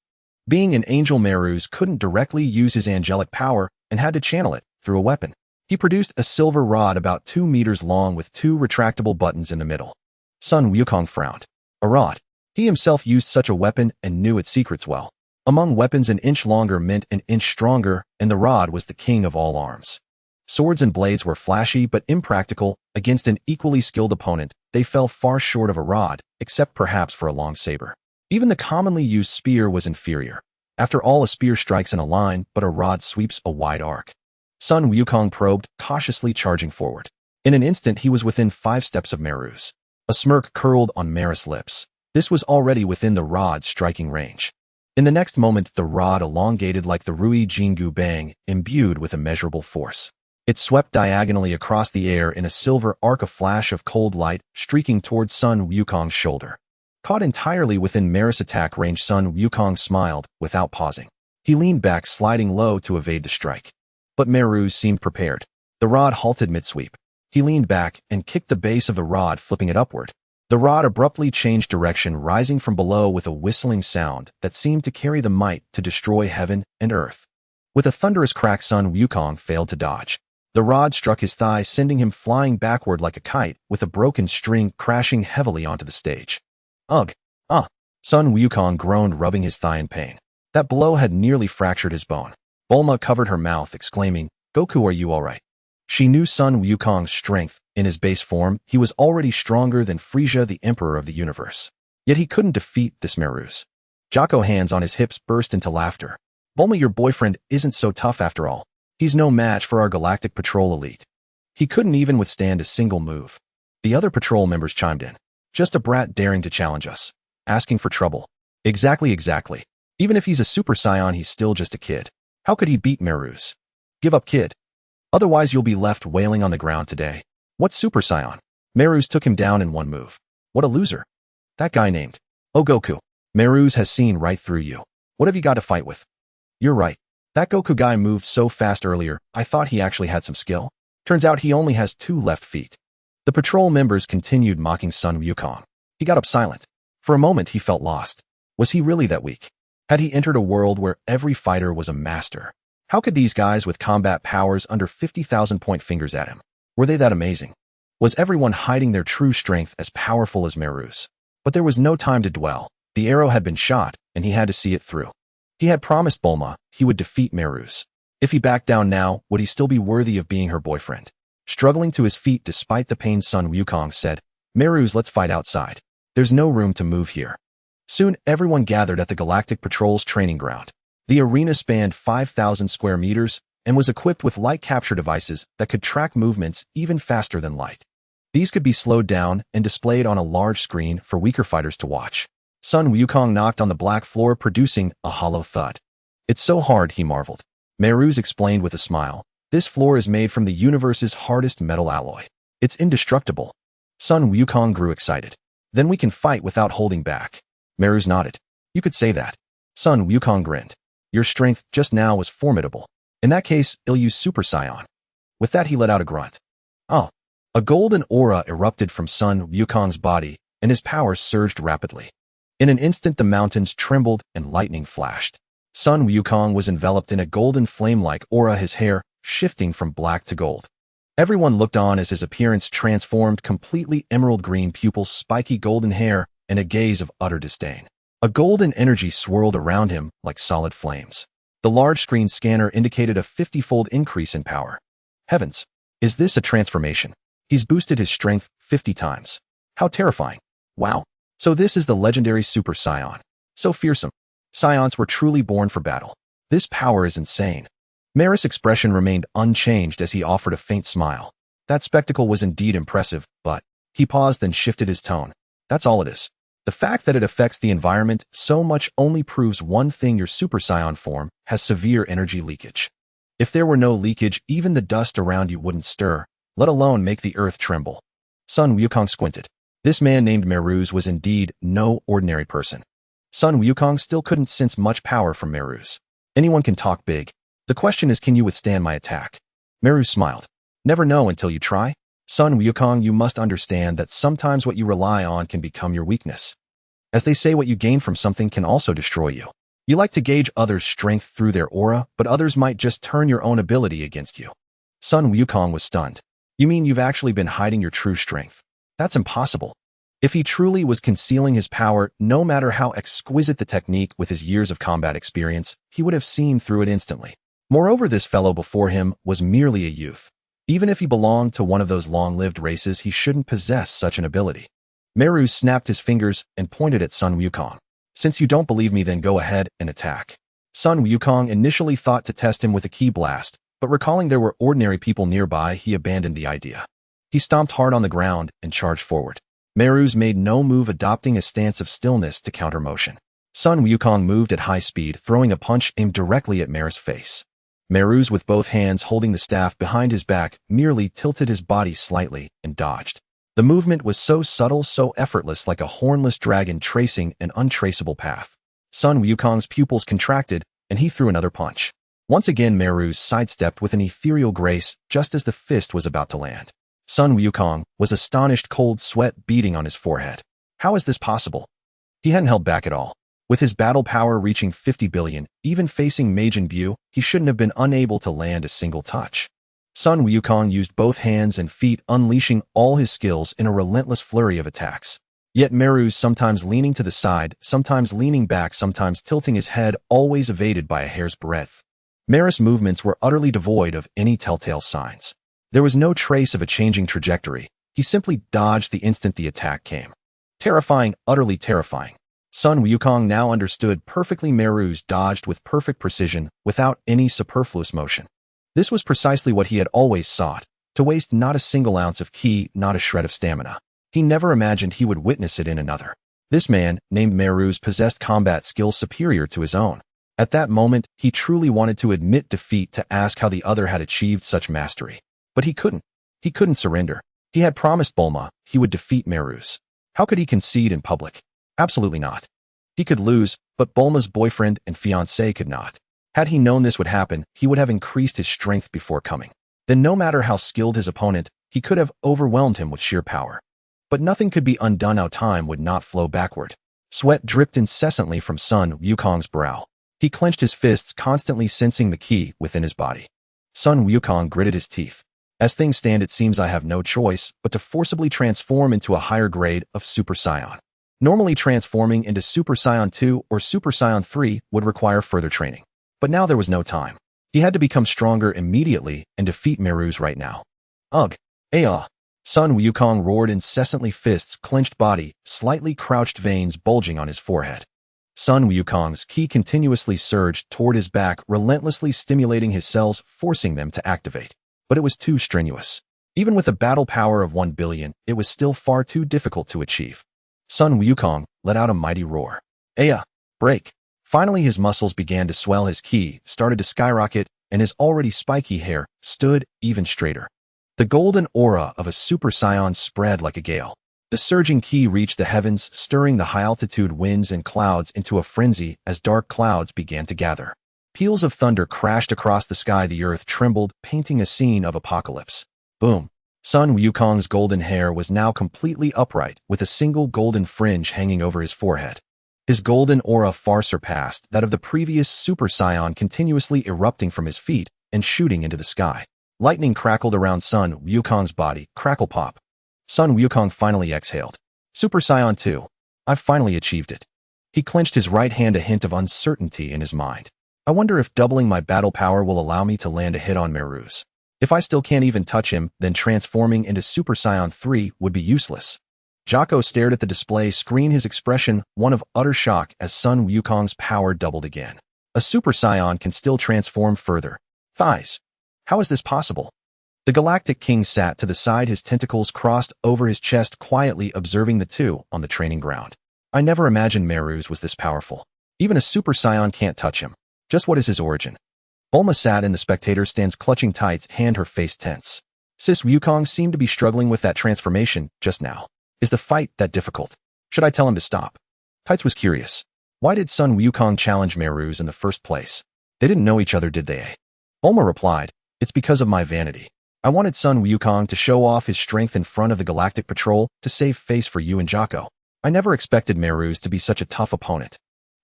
Being an angel, Merus couldn't directly use his angelic power and had to channel it through a weapon. He produced a silver rod about 2 meters long with 2 retractable buttons in the middle. Sun Wukong frowned. A rod. He himself used such a weapon and knew its secrets well. Among weapons, an inch longer meant an inch stronger, and the rod was the king of all arms. Swords and blades were flashy but impractical. Against an equally skilled opponent, they fell far short of a rod, except perhaps for a long saber. Even the commonly used spear was inferior. After all, a spear strikes in a line, but a rod sweeps a wide arc. Sun Wukong probed, cautiously charging forward. In an instant, he was within 5 steps of Merus. A smirk curled on Merus' lips. This was already within the rod's striking range. In the next moment, the rod elongated like the Rui Jingu Bang, imbued with immeasurable force. It swept diagonally across the air in a silver arc, a flash of cold light, streaking towards Sun Wukong's shoulder. Caught entirely within Merus' attack range, Sun Wukong smiled, without pausing. He leaned back, sliding low to evade the strike. But Merus seemed prepared. The rod halted mid-sweep. He leaned back and kicked the base of the rod, flipping it upward. The rod abruptly changed direction, rising from below with a whistling sound that seemed to carry the might to destroy heaven and earth. With a thunderous crack, Sun Wukong failed to dodge. The rod struck his thigh, sending him flying backward like a kite, with a broken string crashing heavily onto the stage. "Ugh! Ah!" Sun Wukong groaned, rubbing his thigh in pain. That blow had nearly fractured his bone. Bulma covered her mouth, exclaiming, "Goku, are you all right?" She knew Sun Wukong's strength. In his base form, he was already stronger than Frieza, the Emperor of the Universe. Yet he couldn't defeat this Merus. Jocko, hands on his hips, burst into laughter. "Bulma, your boyfriend isn't so tough after all. He's no match for our Galactic Patrol elite. He couldn't even withstand a single move." The other patrol members chimed in. "Just a brat daring to challenge us. Asking for trouble." Exactly. Even if he's a Super Saiyan, he's still just a kid. How could he beat Merus? Give up, kid. Otherwise you'll be left wailing on the ground today. What Super Saiyan? Merus took him down in one move. What a loser. That guy named. Oh, Goku. Merus has seen right through you. What have you got to fight with? You're right. That Goku guy moved so fast earlier, I thought he actually had some skill. Turns out he only has 2 left feet. The patrol members continued mocking Sun Wukong. He got up silent. For a moment he felt lost. Was he really that weak? Had he entered a world where every fighter was a master? How could these guys with combat powers under 50,000 point fingers at him? Were they that amazing? Was everyone hiding their true strength as powerful as Merus? But there was no time to dwell. The arrow had been shot, and he had to see it through. He had promised Bulma he would defeat Merus. If he backed down now, would he still be worthy of being her boyfriend? Struggling to his feet despite the pain, Sun Wukong said, "Merus, let's fight outside. There's no room to move here." Soon, everyone gathered at the Galactic Patrol's training ground. The arena spanned 5,000 square meters and was equipped with light capture devices that could track movements even faster than light. These could be slowed down and displayed on a large screen for weaker fighters to watch. Sun Wukong knocked on the black floor, producing a hollow thud. "It's so hard," he marveled. Merus explained with a smile. "This floor is made from the universe's hardest metal alloy. It's indestructible." Sun Wukong grew excited. "Then we can fight without holding back." Merus nodded. "You could say that." Sun Wukong grinned. "Your strength just now was formidable. In that case, I'll use Super Saiyan." With that, he let out a grunt. Oh! A golden aura erupted from Sun Wukong's body, and his powers surged rapidly. In an instant the mountains trembled and lightning flashed. Sun Wukong was enveloped in a golden flame-like aura, his hair shifting from black to gold. Everyone looked on as his appearance transformed, completely emerald green pupils, spiky golden hair, and a gaze of utter disdain. A golden energy swirled around him like solid flames. The large screen scanner indicated a 50-fold increase in power. Heavens! Is this a transformation? He's boosted his strength 50 times. How terrifying. Wow. So this is the legendary Super Saiyan. So fearsome. Saiyans were truly born for battle. This power is insane. Maris' expression remained unchanged as he offered a faint smile. That spectacle was indeed impressive, but he paused then shifted his tone. That's all it is. The fact that it affects the environment so much only proves one thing: your Super Saiyan form has severe energy leakage. If there were no leakage, even the dust around you wouldn't stir, let alone make the earth tremble. Sun Wukong squinted. This man named Meruz was indeed no ordinary person. Sun Wukong still couldn't sense much power from Meruz. Anyone can talk big. The question is, can you withstand my attack? Meruz smiled. Never know until you try. Sun Wukong, you must understand that sometimes what you rely on can become your weakness. As they say, what you gain from something can also destroy you. You like to gauge others' strength through their aura, but others might just turn your own ability against you. Sun Wukong was stunned. You mean you've actually been hiding your true strength? That's impossible. If he truly was concealing his power, no matter how exquisite the technique, with his years of combat experience, he would have seen through it instantly. Moreover, this fellow before him was merely a youth. Even if he belonged to one of those long-lived races, he shouldn't possess such an ability. Meruz snapped his fingers and pointed at Sun Wukong. Since you don't believe me, then go ahead and attack. Sun Wukong initially thought to test him with a ki blast, but recalling there were ordinary people nearby, he abandoned the idea. He stomped hard on the ground and charged forward. Meruz made no move, adopting a stance of stillness to counter motion. Sun Wukong moved at high speed, throwing a punch aimed directly at Meruz's face. Meruz, with both hands holding the staff behind his back, merely tilted his body slightly and dodged. The movement was so subtle, so effortless, like a hornless dragon tracing an untraceable path. Sun Wukong's pupils contracted, and he threw another punch. Once again, Meruz sidestepped with an ethereal grace just as the fist was about to land. Sun Wukong was astonished, cold sweat beading on his forehead. How is this possible? He hadn't held back at all. With his battle power reaching 50 billion, even facing Majin Buu, he shouldn't have been unable to land a single touch. Sun Wukong used both hands and feet, unleashing all his skills in a relentless flurry of attacks. Yet Meruz, sometimes leaning to the side, sometimes leaning back, sometimes tilting his head, always evaded by a hair's breadth. Meruz's movements were utterly devoid of any telltale signs. There was no trace of a changing trajectory. He simply dodged the instant the attack came. Terrifying, utterly terrifying. Sun Wukong now understood perfectly. Meruz dodged with perfect precision, without any superfluous motion. This was precisely what he had always sought, to waste not a single ounce of ki, not a shred of stamina. He never imagined he would witness it in another. This man, named Meruz, possessed combat skills superior to his own. At that moment, he truly wanted to admit defeat, to ask how the other had achieved such mastery. But he couldn't. He couldn't surrender. He had promised Bulma he would defeat Meruz. How could he concede in public? Absolutely not. He could lose, but Bulma's boyfriend and fiancé could not. Had he known this would happen, he would have increased his strength before coming. Then no matter how skilled his opponent, he could have overwhelmed him with sheer power. But nothing could be undone. Now time would not flow backward. Sweat dripped incessantly from Sun Wukong's brow. He clenched his fists, constantly sensing the ki within his body. Sun Wukong gritted his teeth. As things stand, it seems I have no choice but to forcibly transform into a higher grade of Super Saiyan. Normally, transforming into Super Saiyan 2 or Super Saiyan 3 would require further training. But now there was no time. He had to become stronger immediately and defeat Meruz right now. Ugh! Ayah! Sun Wukong roared incessantly, fists clenched, body, slightly crouched, veins bulging on his forehead. Sun Wukong's ki continuously surged toward his back, relentlessly stimulating his cells, forcing them to activate. But it was too strenuous. Even with a battle power of 1 billion, it was still far too difficult to achieve. Sun Wukong let out a mighty roar. Ayah! Break! Finally his muscles began to swell, his ki started to skyrocket, and his already spiky hair stood even straighter. The golden aura of a Super Saiyan spread like a gale. The surging ki reached the heavens, stirring the high-altitude winds and clouds into a frenzy as dark clouds began to gather. Peals of thunder crashed across the sky, the earth trembled, painting a scene of apocalypse. Boom! Sun Wukong's golden hair was now completely upright, with a single golden fringe hanging over his forehead. His golden aura far surpassed that of the previous Super Saiyan, continuously erupting from his feet and shooting into the sky. Lightning crackled around Son Wukong's body. Crackle pop. Son Wukong finally exhaled. Super Saiyan 2. I've finally achieved it. He clenched his right hand, a hint of uncertainty in his mind. I wonder if doubling my battle power will allow me to land a hit on Meru's. If I still can't even touch him, then transforming into Super Saiyan 3 would be useless. Jocko stared at the display screen, his expression one of utter shock as Son Wukong's power doubled again. A Super Saiyan can still transform further. Thighs. How is this possible? The Galactic King sat to the side, his tentacles crossed over his chest, quietly observing the two on the training ground. I never imagined Meru's was this powerful. Even a Super Saiyan can't touch him. Just what is his origin? Bulma sat in the spectator stands, clutching tights, her face tense. Sis Wukong seemed to be struggling with that transformation just now. Is the fight that difficult? Should I tell him to stop? Tights was curious. Why did Son Wukong challenge Meru's in the first place? They didn't know each other, did they? Bulma replied, it's because of my vanity. I wanted Son Wukong to show off his strength in front of the Galactic Patrol to save face for you and Jocko. I never expected Meru's to be such a tough opponent.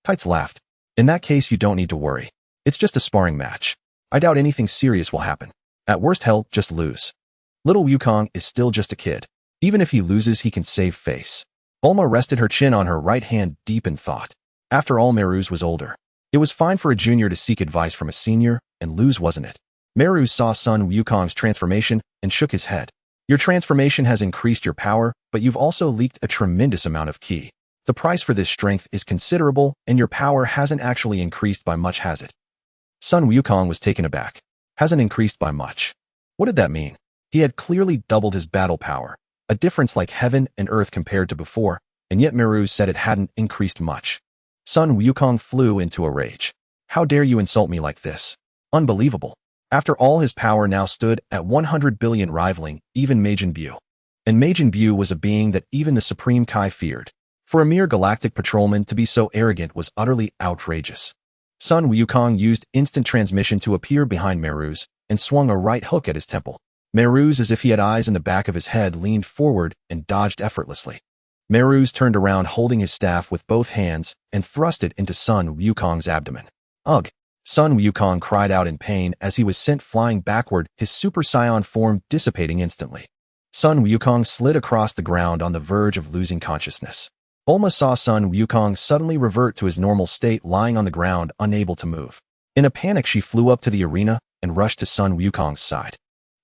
Tights laughed. In that case, you don't need to worry. It's just a sparring match. I doubt anything serious will happen. At worst, hell, just lose. Little Wukong is still just a kid. Even if he loses, he can save face. Bulma rested her chin on her right hand, deep in thought. After all, Meru's was older. It was fine for a junior to seek advice from a senior and lose, wasn't it? Meru saw Son Wukong's transformation and shook his head. Your transformation has increased your power, but you've also leaked a tremendous amount of ki. The price for this strength is considerable, and your power hasn't actually increased by much, has it? Son Wukong was taken aback. Hasn't increased by much. What did that mean? He had clearly doubled his battle power, a difference like heaven and earth compared to before, and yet Meru said it hadn't increased much. Son Wukong flew into a rage. How dare you insult me like this? Unbelievable. After all, his power now stood at 100 billion, rivaling even Majin Buu. And Majin Buu was a being that even the Supreme Kai feared. For a mere galactic patrolman to be so arrogant was utterly outrageous. Son Wukong used instant transmission to appear behind Meru's and swung a right hook at his temple. Meru's, as if he had eyes in the back of his head, leaned forward and dodged effortlessly. Meru's turned around, holding his staff with both hands, and thrust it into Son Wukong's abdomen. Ugh! Son Wukong cried out in pain as he was sent flying backward, his Super Saiyan form dissipating instantly. Son Wukong slid across the ground on the verge of losing consciousness. Bulma saw Son Wukong suddenly revert to his normal state, lying on the ground, unable to move. In a panic, she flew up to the arena and rushed to Son Wukong's side.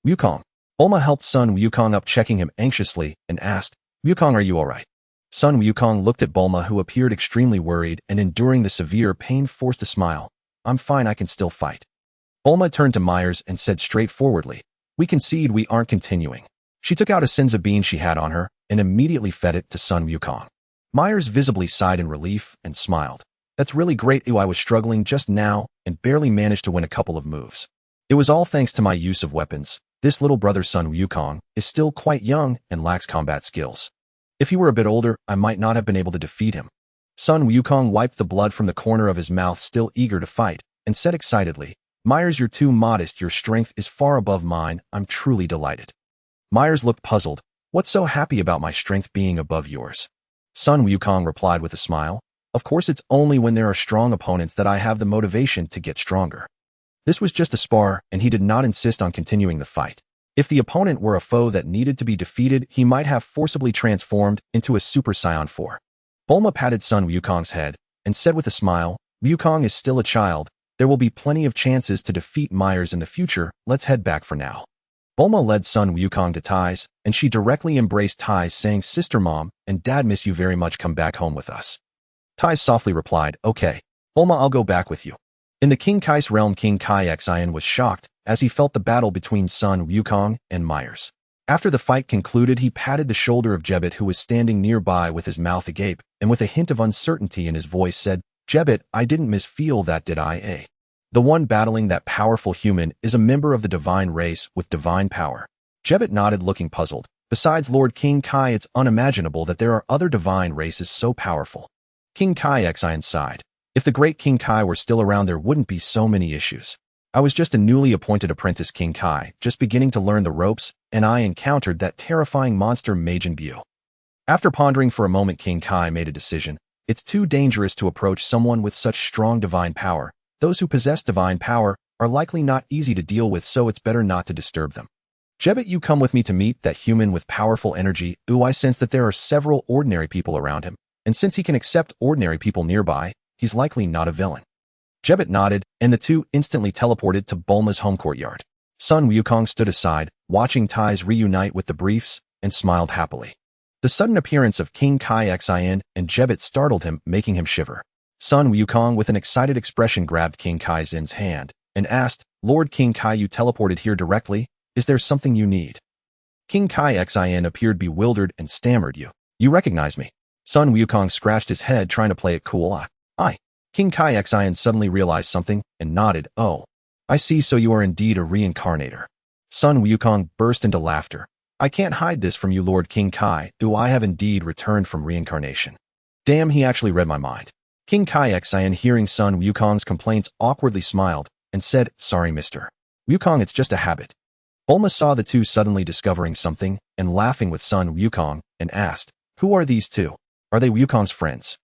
Wukong. Bulma helped Son Wukong up, checking him anxiously, and asked, Wukong, are you alright? Son Wukong looked at Bulma, who appeared extremely worried and enduring the severe pain, forced a smile. I'm fine, I can still fight. Bulma turned to Myers and said straightforwardly, we concede we aren't continuing. She took out a Senzu Bean she had on her and immediately fed it to Son Wukong. Myers visibly sighed in relief and smiled. That's really great. I was struggling just now and barely managed to win a couple of moves. It was all thanks to my use of weapons. This little brother Son Wukong is still quite young and lacks combat skills. If he were a bit older, I might not have been able to defeat him. Son Wukong wiped the blood from the corner of his mouth, still eager to fight, and said excitedly, Myers, you're too modest. Your strength is far above mine. I'm truly delighted. Myers looked puzzled. What's so happy about my strength being above yours? Son Wukong replied with a smile, of course, it's only when there are strong opponents that I have the motivation to get stronger. This was just a spar, and he did not insist on continuing the fight. If the opponent were a foe that needed to be defeated, he might have forcibly transformed into a Super Saiyan 4. Bulma patted Son Wukong's head and said with a smile, Wukong is still a child. There will be plenty of chances to defeat Myers in the future. Let's head back for now. Bulma led Son Wukong to Ty's, and she directly embraced Ty's, saying, Sister, Mom and Dad miss you very much. Come back home with us. Ty softly replied, okay. Bulma, I'll go back with you. In the King Kai's realm, King Kai Xian was shocked as he felt the battle between Son Wukong and Myers. After the fight concluded, he patted the shoulder of Jebbet, who was standing nearby with his mouth agape, and with a hint of uncertainty in his voice said, Jebbet, I didn't misfeel that, did I? The one battling that powerful human is a member of the divine race with divine power. Jebbet nodded, looking puzzled. Besides Lord King Kai, it's unimaginable that there are other divine races so powerful. King Kai Xian sighed. If the great King Kai were still around, there wouldn't be so many issues. I was just a newly appointed apprentice, King Kai, just beginning to learn the ropes, and I encountered that terrifying monster Majin Buu. After pondering for a moment, King Kai made a decision. It's too dangerous to approach someone with such strong divine power. Those who possess divine power are likely not easy to deal with, so it's better not to disturb them. Jebet, you come with me to meet that human with powerful energy. I sense that there are several ordinary people around him, and since he can accept ordinary people nearby, he's likely not a villain. Jebet nodded, and the two instantly teleported to Bulma's home courtyard. Sun Wukong stood aside, watching ties reunite with the briefs, and smiled happily. The sudden appearance of King Kai Xian and Jebet startled him, making him shiver. Sun Wukong, with an excited expression, grabbed King Kai Zin's hand and asked, "Lord King Kai, you teleported here directly? Is there something you need?" King Kai Xian appeared bewildered and stammered, You recognize me?" Sun Wukong scratched his head, trying to play it cool. I. King Kai Xian suddenly realized something and nodded. "Oh, I see, so you are indeed a reincarnator." Sun Wukong burst into laughter. "I can't hide this from you, Lord King Kai. I have indeed returned from reincarnation." Damn, he actually read my mind. King Kai Xian, hearing Sun Wukong's complaints, awkwardly smiled and said, "Sorry, Mr. Wukong, it's just a habit." Bulma saw the two suddenly discovering something and laughing with Sun Wukong and asked, "Who are these two? Are they Wukong's friends?"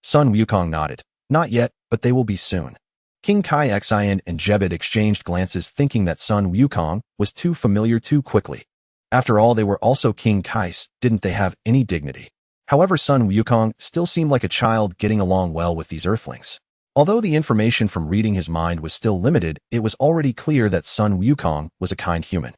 Sun Wukong nodded. "Not yet, but they will be soon." King Kai Xian and Jebet exchanged glances, thinking that Sun Wukong was too familiar too quickly. After all, they were also King Kais, didn't they have any dignity? However, Sun Wukong still seemed like a child, getting along well with these earthlings. Although the information from reading his mind was still limited, it was already clear that Sun Wukong was a kind human.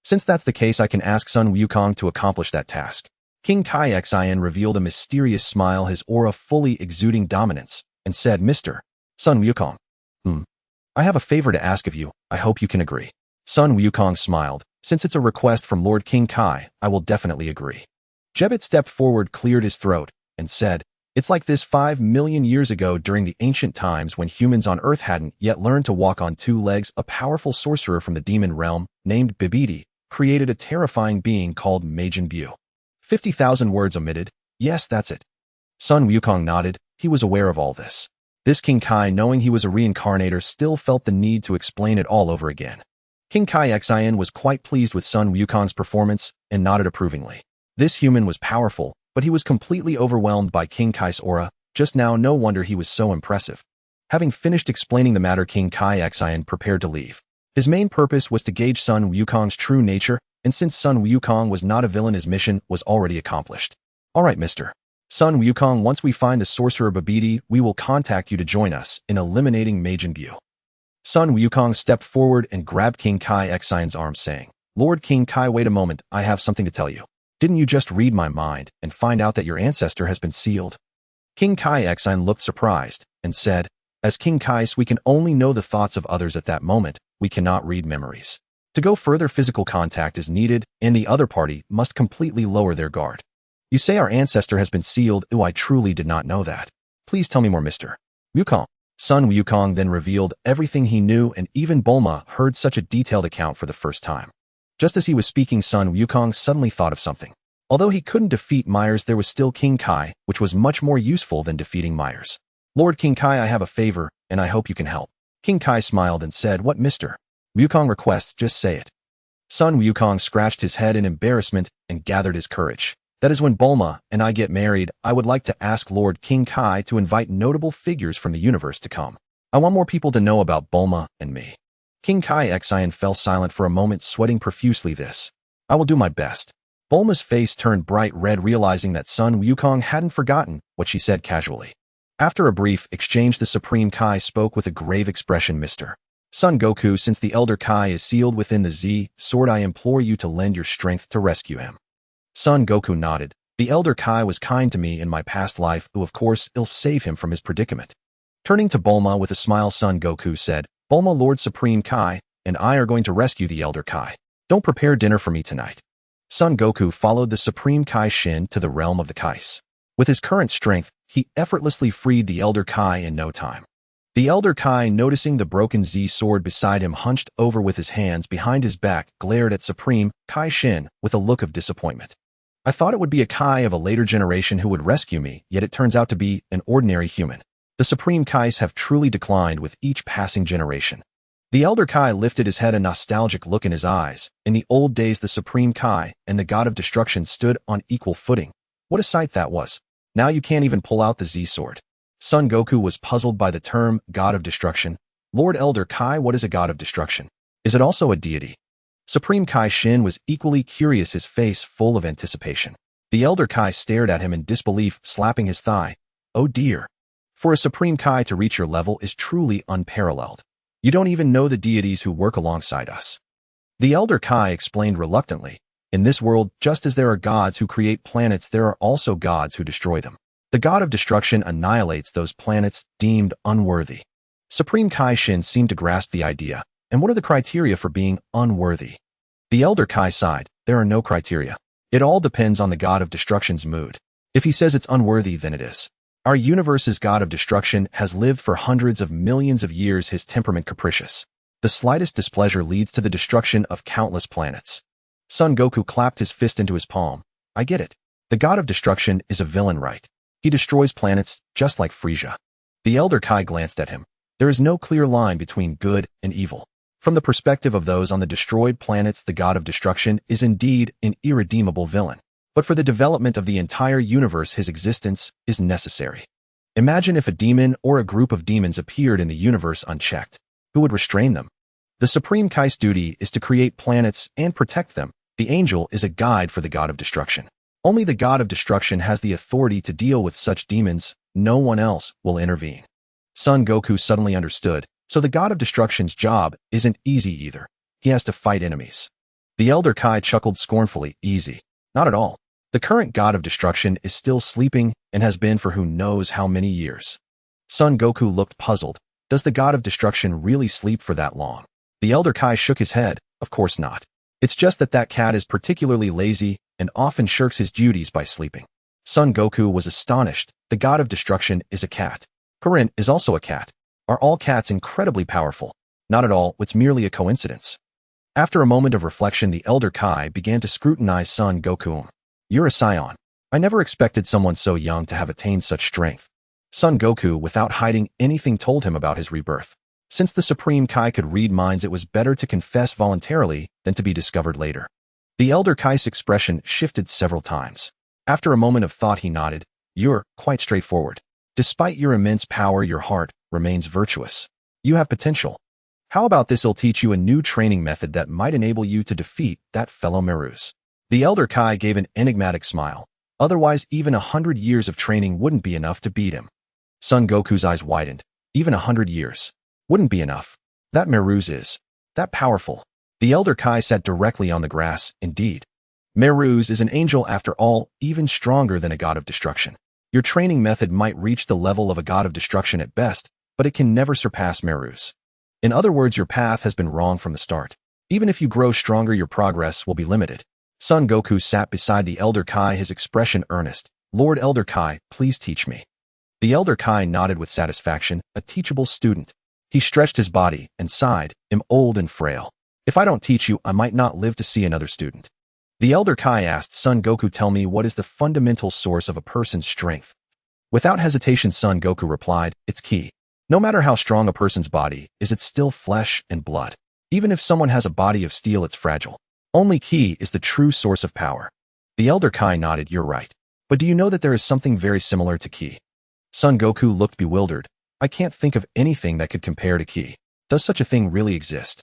Since that's the case, I can ask Sun Wukong to accomplish that task. King Kai Xian revealed a mysterious smile, his aura fully exuding dominance, and said, "Mr. Sun Wukong. I have a favor to ask of you. I hope you can agree." Sun Wukong smiled. "Since it's a request from Lord King Kai, I will definitely agree." Jebet stepped forward, cleared his throat, and said, "It's like this 5 million years ago during the ancient times when humans on Earth hadn't yet learned to walk on two legs. A powerful sorcerer from the demon realm, named Bibidi, created a terrifying being called Majin Buu." 50,000 words omitted. Yes, that's it. Sun Wukong nodded. He was aware of all this. This King Kai, knowing he was a reincarnator, still felt the need to explain it all over again. King Kai Xian was quite pleased with Sun Wukong's performance and nodded approvingly. This human was powerful, but he was completely overwhelmed by King Kai's aura. Just now, no wonder he was so impressive. Having finished explaining the matter, King Kai Xian prepared to leave. His main purpose was to gauge Sun Wukong's true nature, and since Sun Wukong was not a villain, his mission was already accomplished. "All right, Mr. Sun Wukong, once we find the sorcerer Bibidi, we will contact you to join us in eliminating Majin Buu." Sun Wukong stepped forward and grabbed King Kai Xian's arm, saying, "Lord King Kai, wait a moment, I have something to tell you. Didn't you just read my mind and find out that your ancestor has been sealed?" King Kai Xian looked surprised and said, "As King Kais, we can only know the thoughts of others at that moment. We cannot read memories. To go further, physical contact is needed, and the other party must completely lower their guard." "You say our ancestor has been sealed? I truly did not know that. Please tell me more, Mr. Wukong." Sun Wukong then revealed everything he knew, and even Bulma heard such a detailed account for the first time. Just as he was speaking, Sun Wukong suddenly thought of something. Although he couldn't defeat Myers, there was still King Kai, which was much more useful than defeating Myers. "Lord King Kai, I have a favor, and I hope you can help." King Kai smiled and said, "What Mr. Wukong requests, just say it." Sun Wukong scratched his head in embarrassment and gathered his courage. "That is, when Bulma and I get married, I would like to ask Lord King Kai to invite notable figures from the universe to come. I want more people to know about Bulma and me." King Kai Xian fell silent for a moment, sweating profusely. "This. I will do my best." Bulma's face turned bright red, realizing that Sun Wukong hadn't forgotten what she said casually. After a brief exchange, the Supreme Kai spoke with a grave expression. "Mr. Son Goku, since the Elder Kai is sealed within the Z sword, I implore you to lend your strength to rescue him." Son Goku nodded. "The Elder Kai was kind to me in my past life, who of course will save him from his predicament." Turning to Bulma with a smile, Son Goku said, "Bulma, Lord Supreme Kai and I are going to rescue the Elder Kai. Don't prepare dinner for me tonight." Son Goku followed the Supreme Kai Shin to the realm of the Kais. With his current strength, he effortlessly freed the Elder Kai in no time. The Elder Kai, noticing the broken Z sword beside him, hunched over with his hands behind his back, glared at Supreme Kai Shin with a look of disappointment. "I thought it would be a Kai of a later generation who would rescue me, yet it turns out to be an ordinary human. The Supreme Kais have truly declined with each passing generation." The Elder Kai lifted his head, a nostalgic look in his eyes. In the old days, the Supreme Kai and the God of Destruction stood on equal footing. What a sight that was. Now you can't even pull out the Z-sword. Son Goku was puzzled by the term God of Destruction. Lord Elder Kai, what is a God of Destruction? Is it also a deity? Supreme Kai Shin was equally curious, his face full of anticipation. The Elder Kai stared at him in disbelief, slapping his thigh. Oh dear. For a Supreme Kai to reach your level is truly unparalleled. You don't even know the deities who work alongside us. The Elder Kai explained reluctantly. In this world, just as there are gods who create planets, there are also gods who destroy them. The God of Destruction annihilates those planets deemed unworthy. Supreme Kai Shin seemed to grasp the idea. And what are the criteria for being unworthy? The Elder Kai sighed. There are no criteria. It all depends on the God of Destruction's mood. If he says it's unworthy, then it is. Our universe's God of Destruction has lived for hundreds of millions of years, his temperament capricious. The slightest displeasure leads to the destruction of countless planets. Son Goku clapped his fist into his palm. I get it. The God of Destruction is a villain, right? He destroys planets, just like Frieza. The Elder Kai glanced at him. There is no clear line between good and evil. From the perspective of those on the destroyed planets, the God of Destruction is indeed an irredeemable villain. But for the development of the entire universe, his existence is necessary. Imagine if a demon or a group of demons appeared in the universe unchecked. Who would restrain them? The Supreme Kai's duty is to create planets and protect them. The angel is a guide for the God of Destruction. Only the God of Destruction has the authority to deal with such demons. No one else will intervene. Son Goku suddenly understood. So the God of Destruction's job isn't easy either. He has to fight enemies. The Elder Kai chuckled scornfully. Easy. Not at all. The current God of Destruction is still sleeping and has been for who knows how many years. Son Goku looked puzzled. Does the God of Destruction really sleep for that long? The Elder Kai shook his head. Of course not. It's just that cat is particularly lazy and often shirks his duties by sleeping. Son Goku was astonished. The God of Destruction is a cat. Karin is also a cat. Are all cats incredibly powerful? Not at all, it's merely a coincidence. After a moment of reflection, the Elder Kai began to scrutinize Son Goku. You're a Saiyan. I never expected someone so young to have attained such strength. Son Goku, without hiding anything, told him about his rebirth. Since the Supreme Kai could read minds, it was better to confess voluntarily than to be discovered later. The Elder Kai's expression shifted several times. After a moment of thought, he nodded. You're quite straightforward. Despite your immense power, your heart remains virtuous. You have potential. How about this? I'll teach you a new training method that might enable you to defeat that fellow Merus. The Elder Kai gave an enigmatic smile. Otherwise, even 100 years of training wouldn't be enough to beat him. Son Goku's eyes widened. Even 100 years wouldn't be enough. That Merus is that powerful. The Elder Kai sat directly on the grass. Indeed. Merus is an angel after all, even stronger than a God of Destruction. Your training method might reach the level of a God of Destruction at best, but it can never surpass Merus. In other words, your path has been wrong from the start. Even if you grow stronger, your progress will be limited. Son Goku sat beside the Elder Kai, his expression earnest. Lord Elder Kai, please teach me. The Elder Kai nodded with satisfaction, a teachable student. He stretched his body and sighed, I'm old and frail. If I don't teach you, I might not live to see another student. The Elder Kai asked Son Goku, tell me, what is the fundamental source of a person's strength? Without hesitation, Son Goku replied, it's ki. No matter how strong a person's body is, it's still flesh and blood. Even if someone has a body of steel, it's fragile. Only ki is the true source of power. The Elder Kai nodded, you're right. But do you know that there is something very similar to ki? Son Goku looked bewildered. I can't think of anything that could compare to ki. Does such a thing really exist?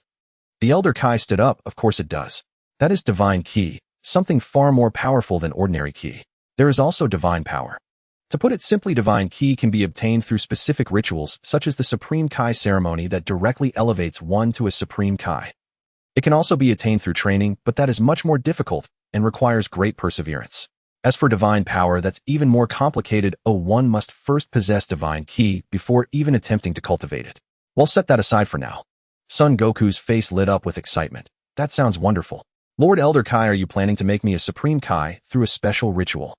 The Elder Kai stood up. Of course it does. That is divine ki, something far more powerful than ordinary ki. There is also divine power. To put it simply, divine ki can be obtained through specific rituals, such as the Supreme Kai ceremony that directly elevates one to a Supreme Kai. It can also be attained through training, but that is much more difficult and requires great perseverance. As for divine power, that's even more complicated. One must first possess divine ki before even attempting to cultivate it. We'll set that aside for now. Son Goku's face lit up with excitement. That sounds wonderful. Lord Elder Kai, are you planning to make me a Supreme Kai through a special ritual?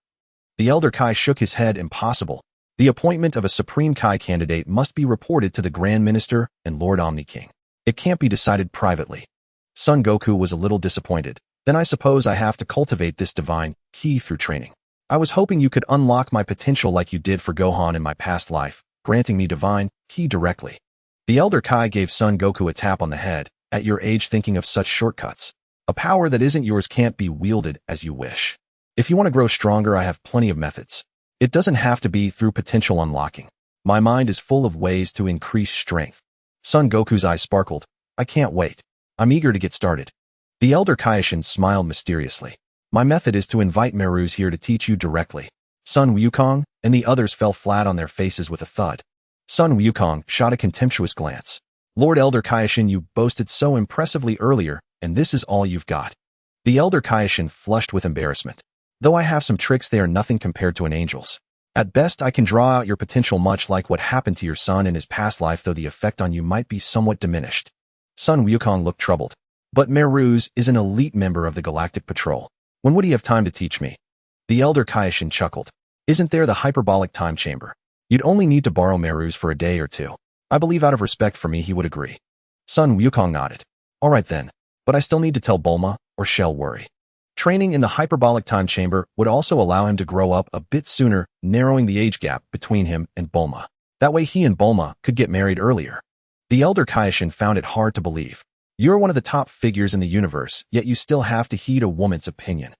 The Elder Kai shook his head. Impossible. The appointment of a Supreme Kai candidate must be reported to the Grand Minister and Lord Omni King. It can't be decided privately. Son Goku was a little disappointed. Then I suppose I have to cultivate this divine ki through training. I was hoping you could unlock my potential like you did for Gohan in my past life, granting me divine ki directly. The Elder Kai gave Son Goku a tap on the head. At your age, thinking of such shortcuts. A power that isn't yours can't be wielded as you wish. If you want to grow stronger, I have plenty of methods. It doesn't have to be through potential unlocking. My mind is full of ways to increase strength. Son Goku's eyes sparkled. I can't wait. I'm eager to get started. The elder Kaioshin smiled mysteriously. My method is to invite Meru's here to teach you directly. Son Wukong and the others fell flat on their faces with a thud. Son Wukong shot a contemptuous glance. Lord Elder Kaioshin, you boasted so impressively earlier, and this is all you've got. The elder Kaioshin flushed with embarrassment. Though I have some tricks, they are nothing compared to an angel's. At best, I can draw out your potential much like what happened to your son in his past life, though the effect on you might be somewhat diminished. Son Wukong looked troubled. But Meru's is an elite member of the Galactic Patrol. When would he have time to teach me? The elder Kaioshin chuckled. Isn't there the hyperbolic time chamber? You'd only need to borrow Meru's for a day or two. I believe out of respect for me he would agree. Son Wukong nodded. All right then, but I still need to tell Bulma, or shall worry. Training in the hyperbolic time chamber would also allow him to grow up a bit sooner, narrowing the age gap between him and Bulma. That way he and Bulma could get married earlier. The elder Kaioshin found it hard to believe. You're one of the top figures in the universe, yet you still have to heed a woman's opinion.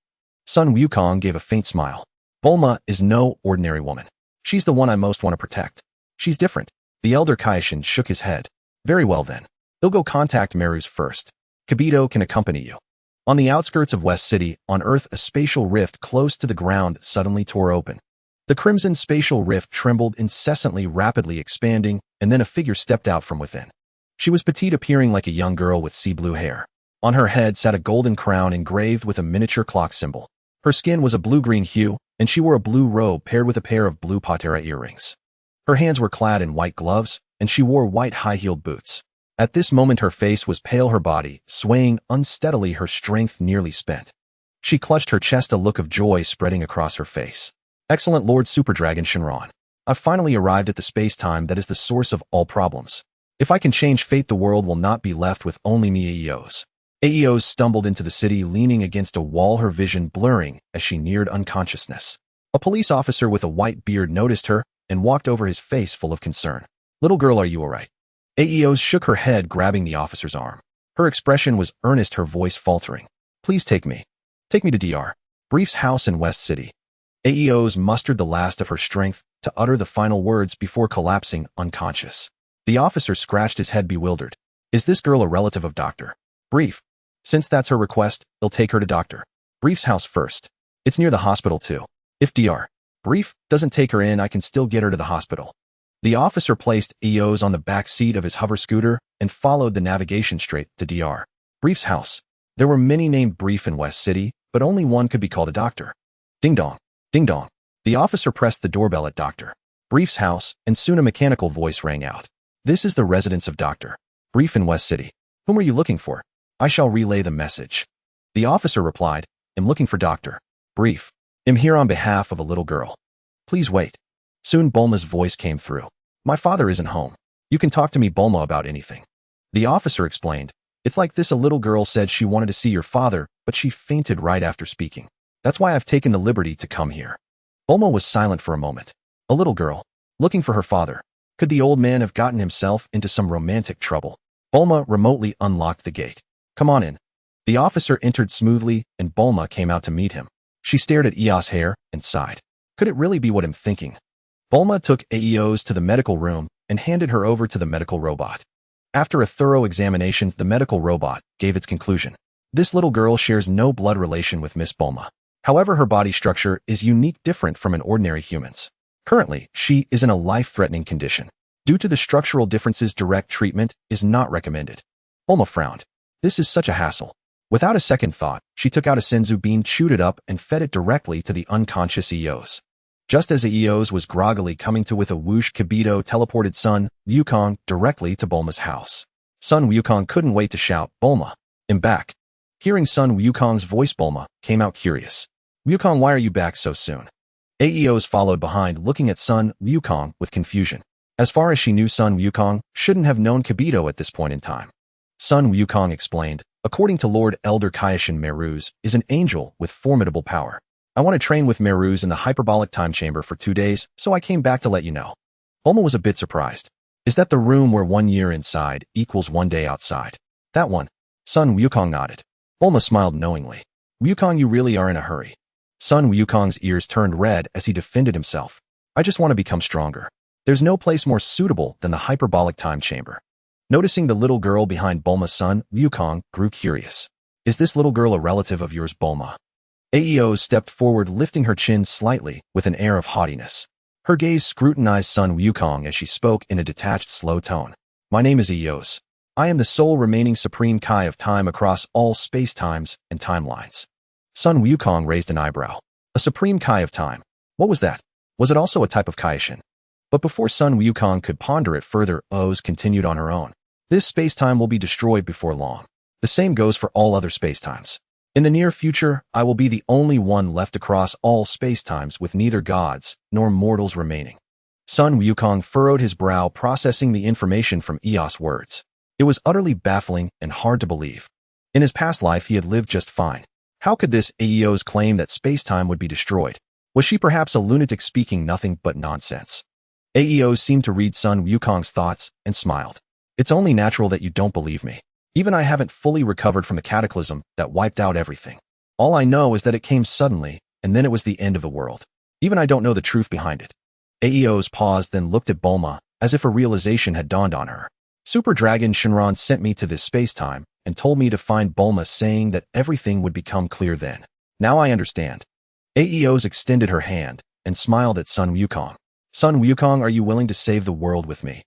Son Wukong gave a faint smile. Bulma is no ordinary woman. She's the one I most want to protect. She's different. The elder Kaioshin shook his head. Very well then. He'll go contact Meru's first. Kibito can accompany you. On the outskirts of West City, on Earth, a spatial rift close to the ground suddenly tore open. The crimson spatial rift trembled incessantly, rapidly expanding, and then a figure stepped out from within. She was petite, appearing like a young girl with sea blue hair. On her head sat a golden crown engraved with a miniature clock symbol. Her skin was a blue-green hue, and she wore a blue robe paired with a pair of blue patera earrings. Her hands were clad in white gloves, and she wore white high-heeled boots. At this moment her face was pale, her body swaying unsteadily, her strength nearly spent. She clutched her chest, a look of joy spreading across her face. Excellent Lord Super Dragon Shenron. I've finally arrived at the space-time that is the source of all problems. If I can change fate, the world will not be left with only me. Aeos. Aeos stumbled into the city, leaning against a wall, her vision blurring as she neared unconsciousness. A police officer with a white beard noticed her and walked over, his face full of concern. Little girl, are you all right? Aeos shook her head, grabbing the officer's arm. Her expression was earnest, her voice faltering. Please take me. Take me to Dr. Brief's house in West City. Aeos mustered the last of her strength to utter the final words before collapsing unconscious. The officer scratched his head, bewildered. Is this girl a relative of Dr. Brief? Since that's her request, they'll take her to Dr. Brief's house first. It's near the hospital too. If Dr. Brief doesn't take her in, I can still get her to the hospital. The officer placed Aeos on the back seat of his hover scooter and followed the navigation straight to Dr. Brief's house. There were many named Brief in West City, but only one could be called a doctor. Ding dong, ding dong. The officer pressed the doorbell at Dr. Brief's house, and soon a mechanical voice rang out. This is the residence of Dr. Brief in West City. Whom are you looking for? I shall relay the message. The officer replied, am looking for Dr. Brief. Am here on behalf of a little girl. Please wait. Soon Bulma's voice came through. My father isn't home. You can talk to me, Bulma, about anything. The officer explained. It's like this, a little girl said she wanted to see your father, but she fainted right after speaking. That's why I've taken the liberty to come here. Bulma was silent for a moment. A little girl, looking for her father. Could the old man have gotten himself into some romantic trouble? Bulma remotely unlocked the gate. Come on in. The officer entered smoothly, and Bulma came out to meet him. She stared at Eos' hair and sighed. Could it really be what I'm thinking? Bulma took Aeos to the medical room and handed her over to the medical robot. After a thorough examination, the medical robot gave its conclusion. This little girl shares no blood relation with Miss Bulma. However, her body structure is unique, different from an ordinary human's. Currently, she is in a life-threatening condition. Due to the structural differences, direct treatment is not recommended. Bulma frowned. This is such a hassle. Without a second thought, she took out a Senzu Bean, chewed it up, and fed it directly to the unconscious Aeos. Just as Aeos was groggily coming to with a whoosh, Kibito teleported Son Wukong directly to Bulma's house. Son Wukong couldn't wait to shout, Bulma, I'm back. Hearing Son Wukong's voice, Bulma came out curious. Wukong, why are you back so soon? Aeos followed behind, looking at Son Wukong with confusion. As far as she knew, Son Wukong shouldn't have known Kibito at this point in time. Son Wukong explained, according to Lord Elder Kaioshin, Meru's is an angel with formidable power. I want to train with Meru's in the hyperbolic time chamber for 2 days, so I came back to let you know. Bulma was a bit surprised. Is that the room where 1 year inside equals 1 day outside? That one. Son Wukong nodded. Bulma smiled knowingly. Wukong, you really are in a hurry. Sun Wukong's ears turned red as he defended himself. I just want to become stronger. There's no place more suitable than the hyperbolic time chamber. Noticing the little girl behind Bulma's son, Wukong grew curious. Is this little girl a relative of yours, Bulma? Aeo stepped forward, lifting her chin slightly with an air of haughtiness. Her gaze scrutinized Sun Wukong as she spoke in a detached, slow tone. My name is Eos. I am the sole remaining supreme Kai of time across all space-times and timelines. Sun Wukong raised an eyebrow. A supreme Kai of time. What was that? Was it also a type of Kaishin? But before Sun Wukong could ponder it further, Oz continued on her own. This space-time will be destroyed before long. The same goes for all other space-times. In the near future, I will be the only one left across all space-times with neither gods nor mortals remaining. Sun Wukong furrowed his brow, processing the information from Eos' words. It was utterly baffling and hard to believe. In his past life, he had lived just fine. How could this Aeos claim that space-time would be destroyed? Was she perhaps a lunatic speaking nothing but nonsense? Aeos seemed to read Sun Wukong's thoughts and smiled. It's only natural that you don't believe me. Even I haven't fully recovered from the cataclysm that wiped out everything. All I know is that it came suddenly, and then it was the end of the world. Even I don't know the truth behind it. Aeos paused, then looked at Bulma, as if a realization had dawned on her. Super Dragon Shinran sent me to this space-time and told me to find Bulma, saying that everything would become clear then. Now I understand. Aeos extended her hand and smiled at Sun Wukong. Sun Wukong, are you willing to save the world with me?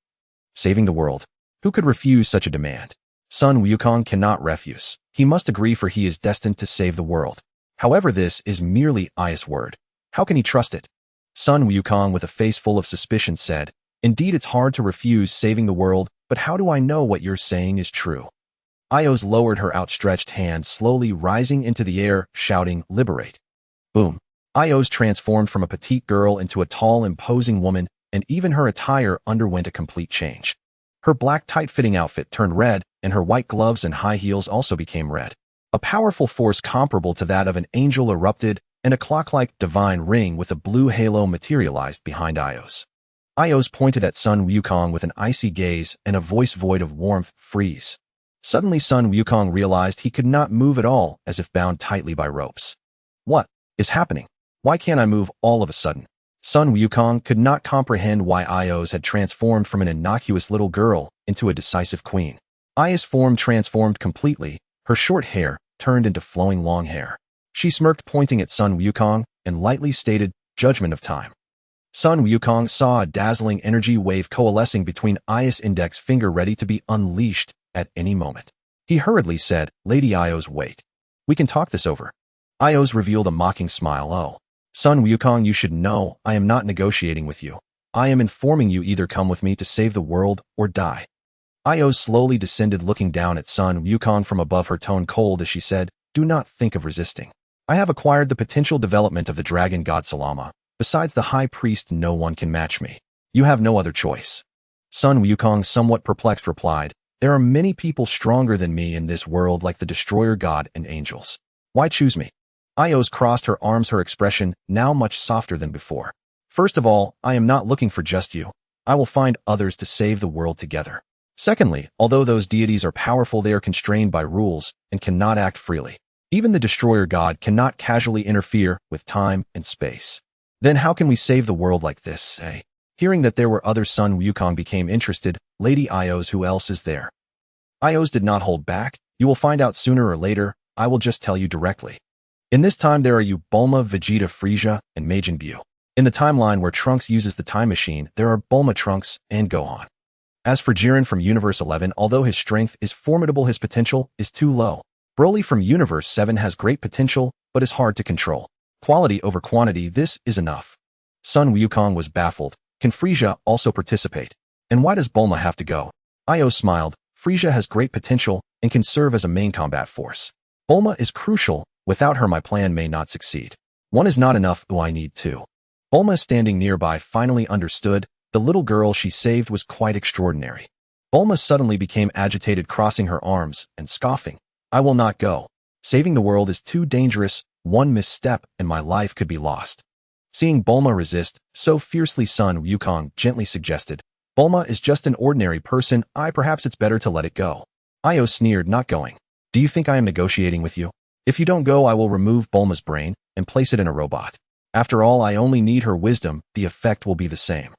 Saving the world? Who could refuse such a demand? Sun Wukong cannot refuse. He must agree, for he is destined to save the world. However, this is merely Aya's word. How can he trust it? Sun Wukong, with a face full of suspicion, said, Indeed, it's hard to refuse saving the world, but how do I know what you're saying is true? Ayos lowered her outstretched hand, slowly rising into the air, shouting, Liberate. Boom. Ayos transformed from a petite girl into a tall, imposing woman, and even her attire underwent a complete change. Her black tight-fitting outfit turned red, and her white gloves and high heels also became red. A powerful force comparable to that of an angel erupted, and a clock-like divine ring with a blue halo materialized behind Ayos. Ayos pointed at Sun Wukong with an icy gaze and a voice void of warmth, Freeze. Suddenly Sun Wukong realized he could not move at all, as if bound tightly by ropes. What is happening? Why can't I move all of a sudden? Sun Wukong could not comprehend why Ayos had transformed from an innocuous little girl into a decisive queen. Aya's form transformed completely, her short hair turned into flowing long hair. She smirked, pointing at Sun Wukong, and lightly stated, Judgment of time. Sun Wukong saw a dazzling energy wave coalescing between Aya's index finger, ready to be unleashed at any moment. He hurriedly said, Lady Ayos, wait. We can talk this over. Ayos revealed a mocking smile. Oh, Sun Wukong, you should know I am not negotiating with you. I am informing you, either come with me to save the world or die. Ayos slowly descended, looking down at Sun Wukong from above, her tone cold as she said, Do not think of resisting. I have acquired the potential development of the dragon god Salama. Besides the high priest, no one can match me. You have no other choice. Sun Wukong, somewhat perplexed, replied, There are many people stronger than me in this world, like the destroyer god and angels. Why choose me? Ayos crossed her arms, her expression now much softer than before. First of all, I am not looking for just you. I will find others to save the world together. Secondly, although those deities are powerful, they are constrained by rules and cannot act freely. Even the destroyer god cannot casually interfere with time and space. Then how can we save the world like this, eh? Hearing that there were others, Sun Wukong became interested. Lady Ayos, who else is there? Ayos did not hold back. You will find out sooner or later. I will just tell you directly. In this time, there are you, Bulma, Vegeta, Frieza, and Majin Buu. In the timeline where Trunks uses the time machine, there are Bulma, Trunks, and Gohan. As for Jiren from Universe 11, although his strength is formidable, his potential is too low. Broly from Universe 7 has great potential, but is hard to control. Quality over quantity, this is enough. Sun Wukong was baffled. Can Frieza also participate? And why does Bulma have to go? Io smiled. Frieza has great potential and can serve as a main combat force. Bulma is crucial. Without her, my plan may not succeed. One is not enough, though I need two. Bulma, standing nearby, finally understood. The little girl she saved was quite extraordinary. Bulma suddenly became agitated, crossing her arms and scoffing. I will not go. Saving the world is too dangerous. One misstep and my life could be lost. Seeing Bulma resist so fiercely, Sun Wukong gently suggested, Bulma is just an ordinary person. Perhaps it's better to let it go. Io sneered, not going. Do you think I am negotiating with you? If you don't go, I will remove Bulma's brain and place it in a robot. After all, I only need her wisdom, the effect will be the same.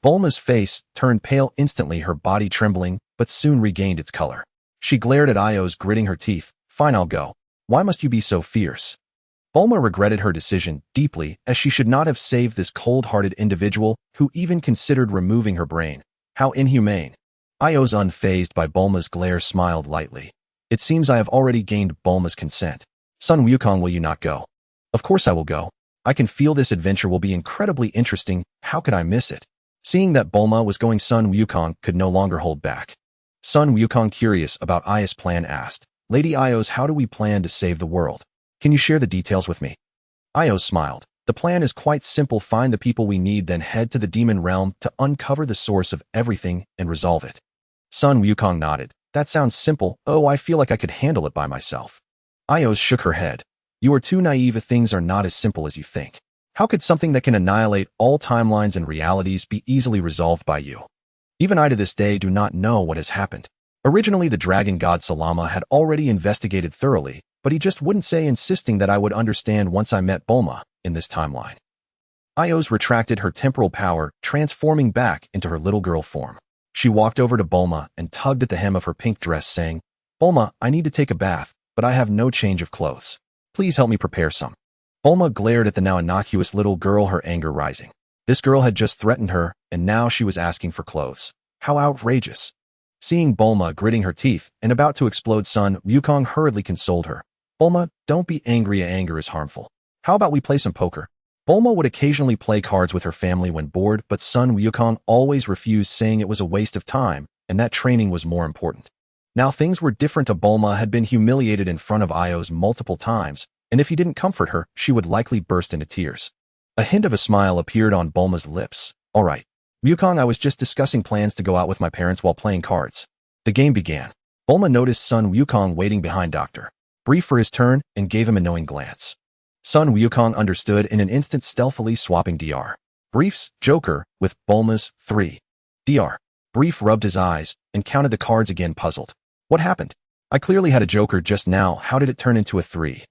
Bulma's face turned pale instantly, her body trembling, but soon regained its color. She glared at Io's, gritting her teeth. Fine, I'll go. Why must you be so fierce? Bulma regretted her decision deeply, as she should not have saved this cold-hearted individual who even considered removing her brain. How inhumane. Io's, unfazed by Bulma's glare, smiled lightly. It seems I have already gained Bulma's consent. Son Wukong, will you not go? Of course I will go. I can feel this adventure will be incredibly interesting. How could I miss it? Seeing that Bulma was going, Son Wukong could no longer hold back. Son Wukong, curious about Aya's plan, asked, Lady Ios, how do we plan to save the world? Can you share the details with me? Ios smiled. The plan is quite simple. Find the people we need, then head to the demon realm to uncover the source of everything and resolve it. Son Wukong nodded. That sounds simple. Oh, I feel like I could handle it by myself. Ios shook her head. You are too naive. Things are not as simple as you think. How could something that can annihilate all timelines and realities be easily resolved by you? Even I to this day do not know what has happened. Originally, the dragon god Salama had already investigated thoroughly, but he just wouldn't say, insisting that I would understand once I met Bulma in this timeline. Ios retracted her temporal power, transforming back into her little girl form. She walked over to Bulma and tugged at the hem of her pink dress, saying, Bulma, I need to take a bath, but I have no change of clothes. Please help me prepare some. Bulma glared at the now innocuous little girl, her anger rising. This girl had just threatened her, and now she was asking for clothes. How outrageous. Seeing Bulma gritting her teeth and about to explode, Son Wukong hurriedly consoled her. Bulma, don't be angry. Anger is harmful. How about we play some poker? Bulma would occasionally play cards with her family when bored, but Son Wukong always refused, saying it was a waste of time and that training was more important. Now things were different. Bulma had been humiliated in front of Ios multiple times, and if he didn't comfort her, she would likely burst into tears. A hint of a smile appeared on Bulma's lips. All right. Wukong, I was just discussing plans to go out with my parents while playing cards. The game began. Bulma noticed Son Wukong waiting behind Dr. Brief for his turn and gave him a knowing glance. Son Wukong understood in an instant, stealthily swapping Dr. Brief's Joker with Bulma's 3. Dr. Brief rubbed his eyes and counted the cards again, puzzled. What happened? I clearly had a Joker just now. How did it turn into a 3?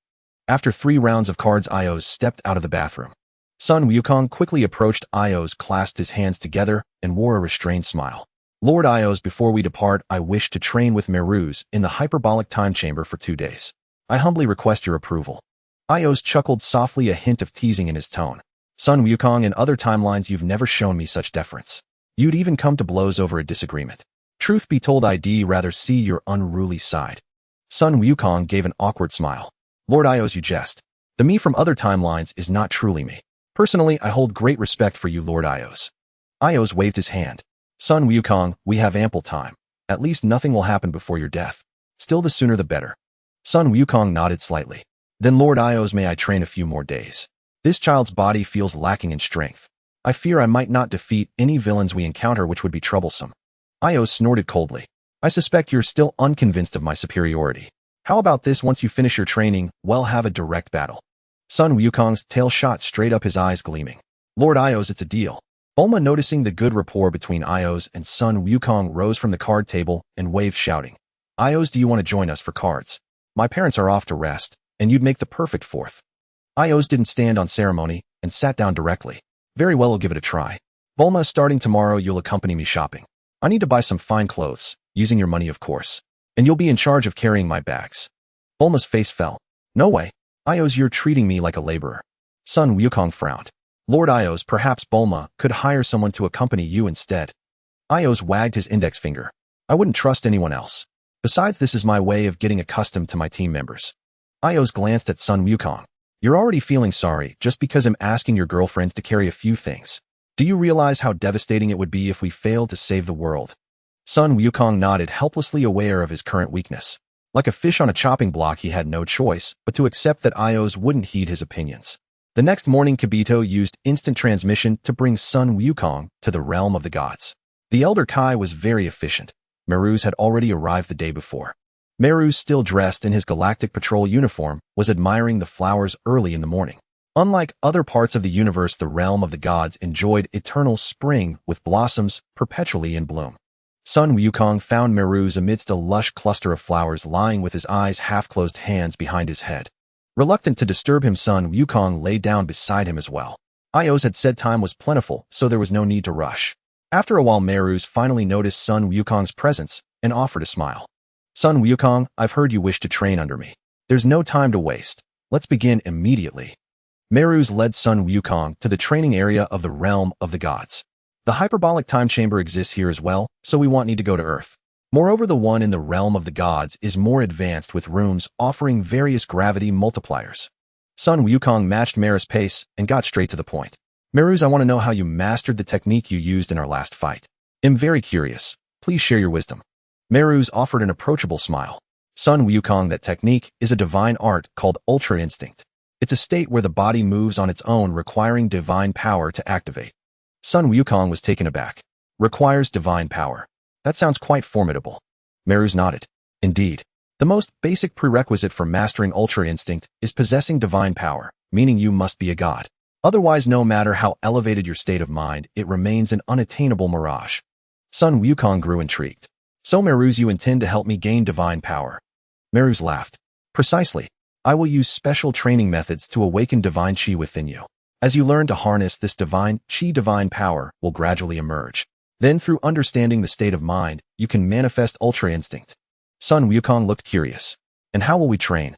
After 3 rounds of cards, Ios stepped out of the bathroom. Son Wukong quickly approached Ios, clasped his hands together, and wore a restrained smile. Lord Ios, before we depart, I wish to train with Meruz in the hyperbolic time chamber for 2 days. I humbly request your approval. Ios chuckled softly, a hint of teasing in his tone. Son Wukong, in other timelines you've never shown me such deference. You'd even come to blows over a disagreement. Truth be told, I'd rather see your unruly side. Son Wukong gave an awkward smile. Lord Ios, you jest. The me from other timelines is not truly me. Personally, I hold great respect for you, Lord Ios. Ios waved his hand. Son Wukong, we have ample time. At least nothing will happen before your death. Still, the sooner the better. Son Wukong nodded slightly. Then Lord Ios, may I train a few more days? This child's body feels lacking in strength. I fear I might not defeat any villains we encounter, which would be troublesome. Ios snorted coldly. I suspect you're still unconvinced of my superiority. How about this? Once you finish your training, we'll have a direct battle. Son Wukong's tail shot straight up, his eyes gleaming. Lord Ios, it's a deal. Bulma, noticing the good rapport between Ios and Son Wukong, rose from the card table and waved, shouting, Ios, do you want to join us for cards? My parents are off to rest, and you'd make the perfect 4th. Ios didn't stand on ceremony and sat down directly. Very well, I'll give it a try. Bulma, starting tomorrow, you'll accompany me shopping. I need to buy some fine clothes, using your money, of course. And you'll be in charge of carrying my bags. Bulma's face fell. No way. Ios, you're treating me like a laborer. Son Wukong frowned. Lord Ios, perhaps Bulma could hire someone to accompany you instead. Ios wagged his index finger. I wouldn't trust anyone else. Besides, this is my way of getting accustomed to my team members. Ios glanced at Son Wukong. You're already feeling sorry just because I'm asking your girlfriend to carry a few things. Do you realize how devastating it would be if we failed to save the world? Son Wukong nodded, helplessly aware of his current weakness. Like a fish on a chopping block, he had no choice but to accept that Ios wouldn't heed his opinions. The next morning, Kibito used instant transmission to bring Son Wukong to the realm of the gods. The Elder Kai was very efficient. Meruz had already arrived the day before. Meruz, still dressed in his Galactic Patrol uniform, was admiring the flowers early in the morning. Unlike other parts of the universe, the realm of the gods enjoyed eternal spring with blossoms perpetually in bloom. Son Wukong found Meruz amidst a lush cluster of flowers, lying with his eyes half closed, hands behind his head. Reluctant to disturb him, Son Wukong lay down beside him as well. Ios had said time was plentiful, so there was no need to rush. After a while, Merus finally noticed Son Wukong's presence and offered a smile. Son Wukong, I've heard you wish to train under me. There's no time to waste. Let's begin immediately. Merus led Son Wukong to the training area of the realm of the gods. The hyperbolic time chamber exists here as well, so we won't need to go to Earth. Moreover, the one in the realm of the gods is more advanced with rooms offering various gravity multipliers. Son Wukong matched Merus' pace and got straight to the point. Merus, I want to know how you mastered the technique you used in our last fight. I'm very curious. Please share your wisdom. Merus offered an approachable smile. Son Wukong, that technique is a divine art called Ultra Instinct. It's a state where the body moves on its own, requiring divine power to activate. Son Wukong was taken aback. Requires divine power. That sounds quite formidable. Merus nodded. Indeed. The most basic prerequisite for mastering Ultra Instinct is possessing divine power, meaning you must be a god. Otherwise, no matter how elevated your state of mind, it remains an unattainable mirage. Son Wukong grew intrigued. So Merus, you intend to help me gain divine power? Merus laughed. Precisely. I will use special training methods to awaken divine chi within you. As you learn to harness this divine chi, divine power will gradually emerge. Then through understanding the state of mind, you can manifest Ultra Instinct. Son Wukong looked curious. And how will we train?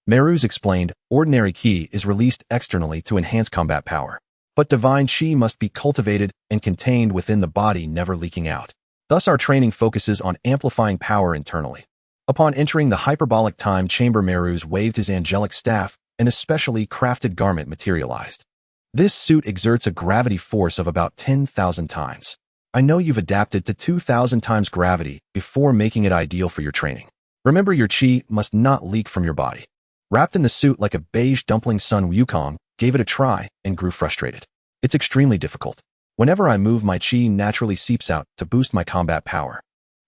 Merus explained, ordinary ki is released externally to enhance combat power. But divine chi must be cultivated and contained within the body, never leaking out. Thus our training focuses on amplifying power internally. Upon entering the hyperbolic time chamber, Merus waved his angelic staff, and a specially crafted garment materialized. This suit exerts a gravity force of about 10,000 times. I know you've adapted to 2,000 times gravity before making it ideal for your training. Remember, your chi must not leak from your body. Wrapped in the suit like a beige dumpling, Son Wukong gave it a try and grew frustrated. It's extremely difficult. Whenever I move, my chi naturally seeps out to boost my combat power.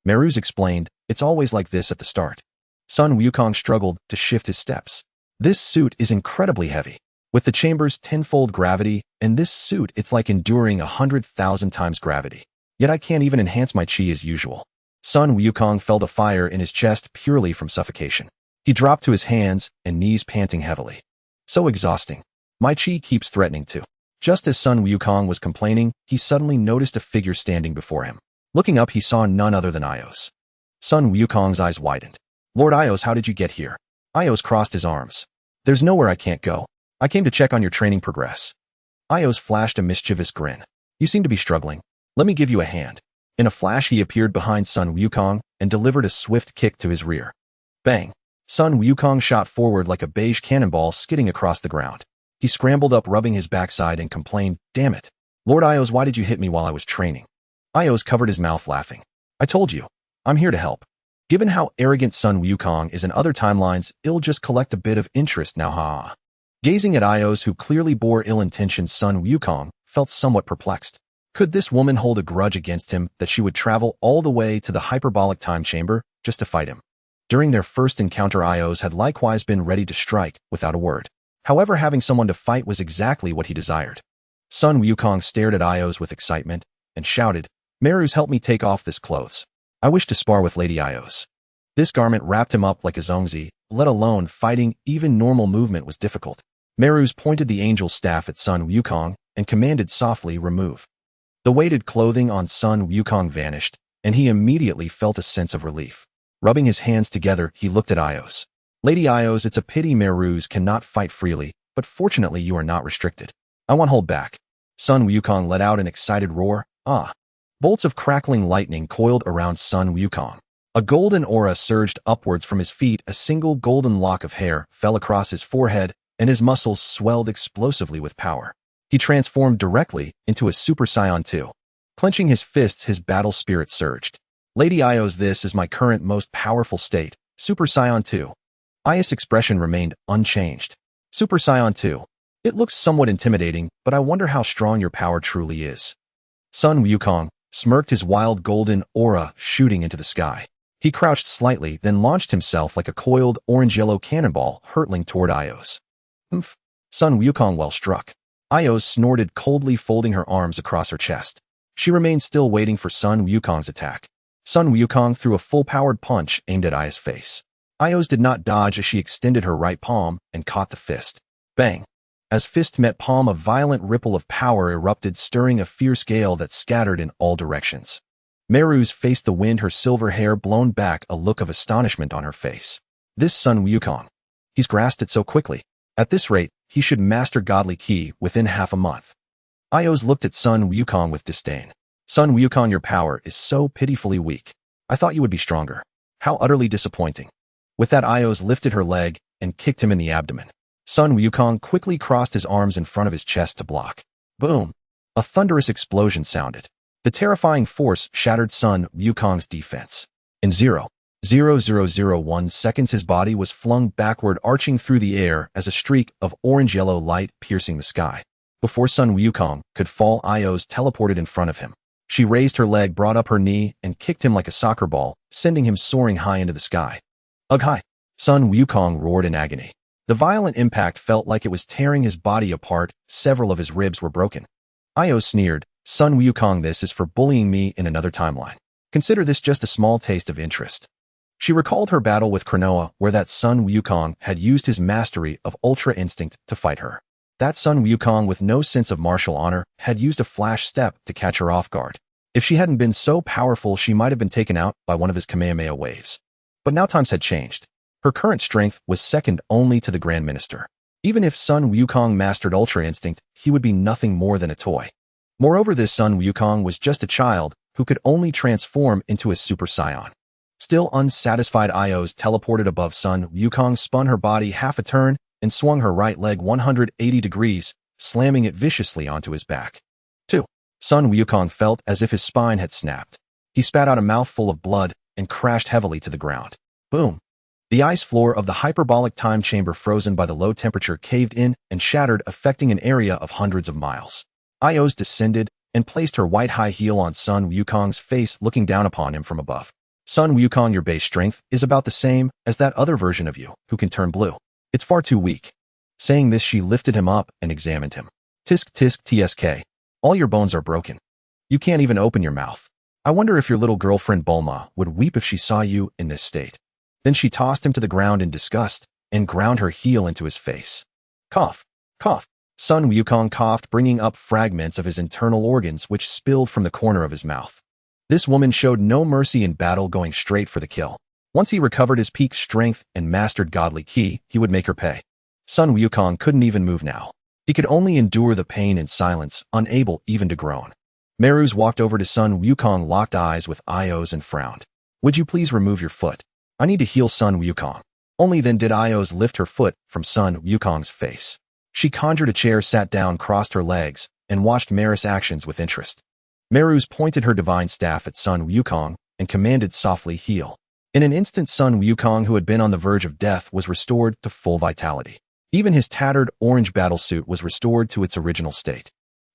Merus explained, it's always like this at the start. Son Wukong struggled to shift his steps. This suit is incredibly heavy. With the chamber's tenfold gravity, and this suit, it's like enduring 100,000 times gravity. Yet I can't even enhance my chi as usual. Son Wukong felt a fire in his chest purely from suffocation. He dropped to his hands and knees, panting heavily. So exhausting. My chi keeps threatening to. Just as Son Wukong was complaining, he suddenly noticed a figure standing before him. Looking up, he saw none other than Ios. Son Wukong's eyes widened. Lord Ios, how did you get here? Ios crossed his arms. There's nowhere I can't go. I came to check on your training progress. Ios flashed a mischievous grin. You seem to be struggling. Let me give you a hand. In a flash, he appeared behind Son Wukong and delivered a swift kick to his rear. Bang! Son Wukong shot forward like a beige cannonball, skidding across the ground. He scrambled up, rubbing his backside, and complained, Damn it! Lord Ios, why did you hit me while I was training? Ios covered his mouth, laughing. I told you. I'm here to help. Given how arrogant Son Wukong is in other timelines, it'll just collect a bit of interest now, ha. Gazing at Ios, who clearly bore ill intentions, Son Wukong felt somewhat perplexed. Could this woman hold a grudge against him that she would travel all the way to the hyperbolic time chamber just to fight him? During their first encounter, Ios had likewise been ready to strike without a word. However, having someone to fight was exactly what he desired. Son Wukong stared at Ios with excitement and shouted, Merus, help me take off this clothes. I wish to spar with Lady Ios. This garment wrapped him up like a zongzi, let alone fighting. Even normal movement was difficult. Merus pointed the angel staff at Son Wukong and commanded softly, remove. The weighted clothing on Son Wukong vanished, and he immediately felt a sense of relief. Rubbing his hands together, he looked at Ios. Lady Ios, it's a pity Merus cannot fight freely, but fortunately you are not restricted. I won't hold back. Son Wukong let out an excited roar. Ah! Bolts of crackling lightning coiled around Son Wukong. A golden aura surged upwards from his feet. A single golden lock of hair fell across his forehead, and his muscles swelled explosively with power. He transformed directly into a Super Saiyan 2. Clenching his fists, his battle spirit surged. Lady Ios, this is my current most powerful state, Super Saiyan 2. Ios' expression remained unchanged. Super Saiyan 2. It looks somewhat intimidating, but I wonder how strong your power truly is. Son Wukong smirked, his wild golden aura shooting into the sky. He crouched slightly, then launched himself like a coiled orange-yellow cannonball, hurtling toward Ios. Humph! Son Wukong well struck. Ios snorted coldly, folding her arms across her chest. She remained still, waiting for Son Wukong's attack. Son Wukong threw a full-powered punch aimed at Ios' face. Io's did not dodge as she extended her right palm and caught the fist. Bang! As fist met palm, a violent ripple of power erupted, stirring a fierce gale that scattered in all directions. Meru's faced the wind, her silver hair blown back, a look of astonishment on her face. This Son Wukong. He's grasped it so quickly. At this rate, he should master godly ki within half a month. Io's looked at Son Wukong with disdain. Son Wukong, your power is so pitifully weak. I thought you would be stronger. How utterly disappointing. With that, Io's lifted her leg and kicked him in the abdomen. Son Wukong quickly crossed his arms in front of his chest to block. Boom! A thunderous explosion sounded. The terrifying force shattered Son Wukong's defense. In 0.0001 seconds, his body was flung backward, arching through the air as a streak of orange-yellow light piercing the sky. Before Son Wukong could fall, Io's teleported in front of him. She raised her leg, brought up her knee, and kicked him like a soccer ball, sending him soaring high into the sky. Ugh, hi! Son Wukong roared in agony. The violent impact felt like it was tearing his body apart. Several of his ribs were broken. Io sneered, Son Wukong, this is for bullying me in another timeline. Consider this just a small taste of interest. She recalled her battle with Cronoa, where that Son Wukong had used his mastery of Ultra Instinct to fight her. That Son Wukong, with no sense of martial honor, had used a flash step to catch her off guard. If she hadn't been so powerful, she might have been taken out by one of his Kamehameha waves. But now times had changed. Her current strength was second only to the Grand Minister. Even if Son Wukong mastered Ultra Instinct, he would be nothing more than a toy. Moreover, this Son Wukong was just a child who could only transform into a Super Saiyan. Still unsatisfied, Io's teleported above Son Wukong, spun her body half a turn, and swung her right leg 180 degrees, slamming it viciously onto his back. 2. Son Wukong felt as if his spine had snapped. He spat out a mouthful of blood and crashed heavily to the ground. Boom! The ice floor of the hyperbolic time chamber, frozen by the low temperature, caved in and shattered, affecting an area of hundreds of miles. Io's descended and placed her white high heel on Son Wukong's face, looking down upon him from above. Son Wukong, your base strength is about the same as that other version of you who can turn blue. It's far too weak. Saying this, she lifted him up and examined him. Tisk tisk tsk. All your bones are broken. You can't even open your mouth. I wonder if your little girlfriend Bulma would weep if she saw you in this state. Then she tossed him to the ground in disgust and ground her heel into his face. Cough, cough. Son Wukong coughed, bringing up fragments of his internal organs which spilled from the corner of his mouth. This woman showed no mercy in battle, going straight for the kill. Once he recovered his peak strength and mastered godly ki, he would make her pay. Son Wukong couldn't even move now. He could only endure the pain in silence, unable even to groan. Meru's walked over to Son Wukong, locked eyes with Io's, and frowned. Would you please remove your foot? I need to heal Son Wukong. Only then did Io's lift her foot from Son Wukong's face. She conjured a chair, sat down, crossed her legs, and watched Meru's actions with interest. Meru's pointed her divine staff at Son Wukong and commanded softly, heal. In an instant, Son Wukong, who had been on the verge of death, was restored to full vitality. Even his tattered orange battlesuit was restored to its original state.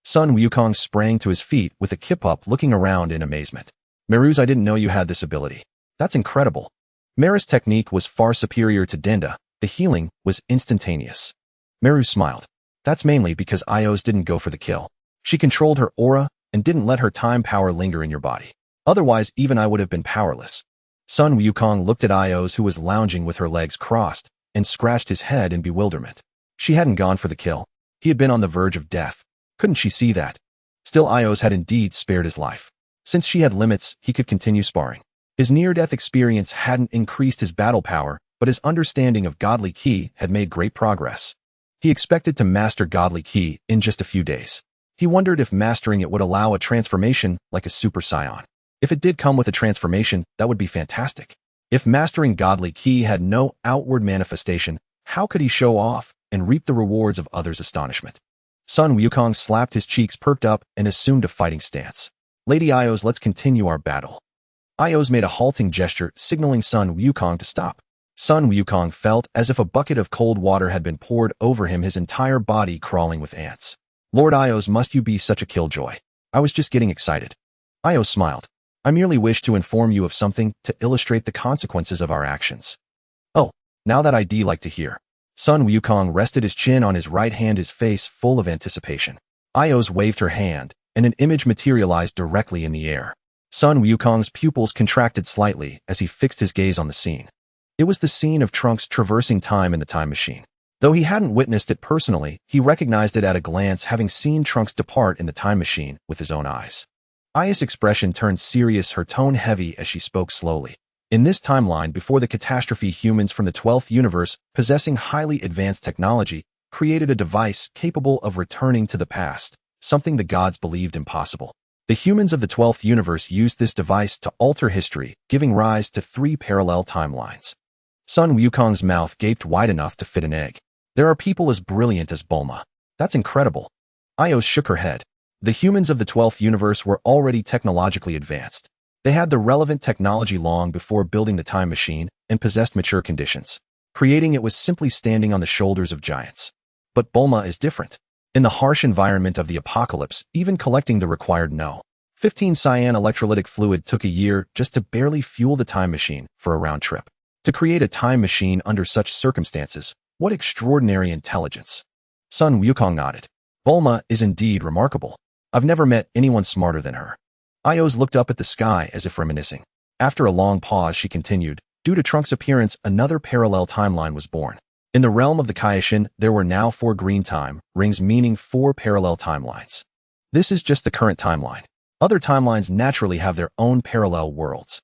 Son Wukong sprang to his feet with a kip up, looking around in amazement. Meru's, I didn't know you had this ability. That's incredible. Meru's technique was far superior to Denda. The healing was instantaneous. Meru smiled. That's mainly because Io's didn't go for the kill. She controlled her aura and didn't let her time power linger in your body. Otherwise, even I would have been powerless. Son Wukong looked at Io's, who was lounging with her legs crossed, and scratched his head in bewilderment. She hadn't gone for the kill. He had been on the verge of death. Couldn't she see that? Still, Io's had indeed spared his life. Since she had limits, he could continue sparring. His near-death experience hadn't increased his battle power, but his understanding of godly ki had made great progress. He expected to master godly ki in just a few days. He wondered if mastering it would allow a transformation like a Super Saiyan. If it did come with a transformation, that would be fantastic. If mastering godly ki had no outward manifestation, how could he show off and reap the rewards of others' astonishment? Son Wukong slapped his cheeks, perked up, and assumed a fighting stance. Lady Io's, let's continue our battle. Io's made a halting gesture, signaling Son Wukong to stop. Son Wukong felt as if a bucket of cold water had been poured over him, his entire body crawling with ants. Lord Io's, must you be such a killjoy? I was just getting excited. Io smiled. I merely wish to inform you of something to illustrate the consequences of our actions. Oh, now that I'd like to hear. Son Wukong rested his chin on his right hand, his face full of anticipation. Io's waved her hand, and an image materialized directly in the air. Son Wukong's pupils contracted slightly as he fixed his gaze on the scene. It was the scene of Trunks traversing time in the time machine. Though he hadn't witnessed it personally, he recognized it at a glance, having seen Trunks depart in the time machine with his own eyes. Aya's expression turned serious, her tone heavy as she spoke slowly. In this timeline, before the catastrophe, humans from the 12th universe, possessing highly advanced technology, created a device capable of returning to the past, something the gods believed impossible. The humans of the 12th universe used this device to alter history, giving rise to 3 parallel timelines. Son Wukong's mouth gaped wide enough to fit an egg. There are people as brilliant as Bulma. That's incredible. Io shook her head. The humans of the 12th universe were already technologically advanced. They had the relevant technology long before building the time machine and possessed mature conditions. Creating it was simply standing on the shoulders of giants. But Bulma is different. In the harsh environment of the apocalypse, even collecting the required 15 Saiyan electrolytic fluid took a year just to barely fuel the time machine for a round trip. To create a time machine under such circumstances, what extraordinary intelligence. Son Wukong nodded. Bulma is indeed remarkable. I've never met anyone smarter than her. Ios looked up at the sky as if reminiscing. After a long pause, she continued, due to Trunks' appearance, another parallel timeline was born. In the realm of the Kaioshin, there were now 4 green time rings, meaning 4 parallel timelines. This is just the current timeline. Other timelines naturally have their own parallel worlds.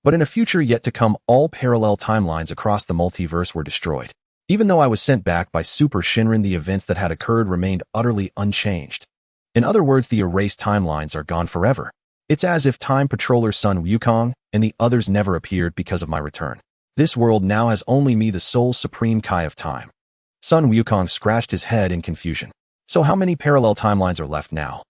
But in a future yet to come, all parallel timelines across the multiverse were destroyed. Even though I was sent back by Super Shinran, the events that had occurred remained utterly unchanged. In other words, the erased timelines are gone forever. It's as if Time Patroller Son Wukong and the others never appeared because of my return. This world now has only me, the sole supreme Kai of time. Son Wukong scratched his head in confusion. So how many parallel timelines are left now?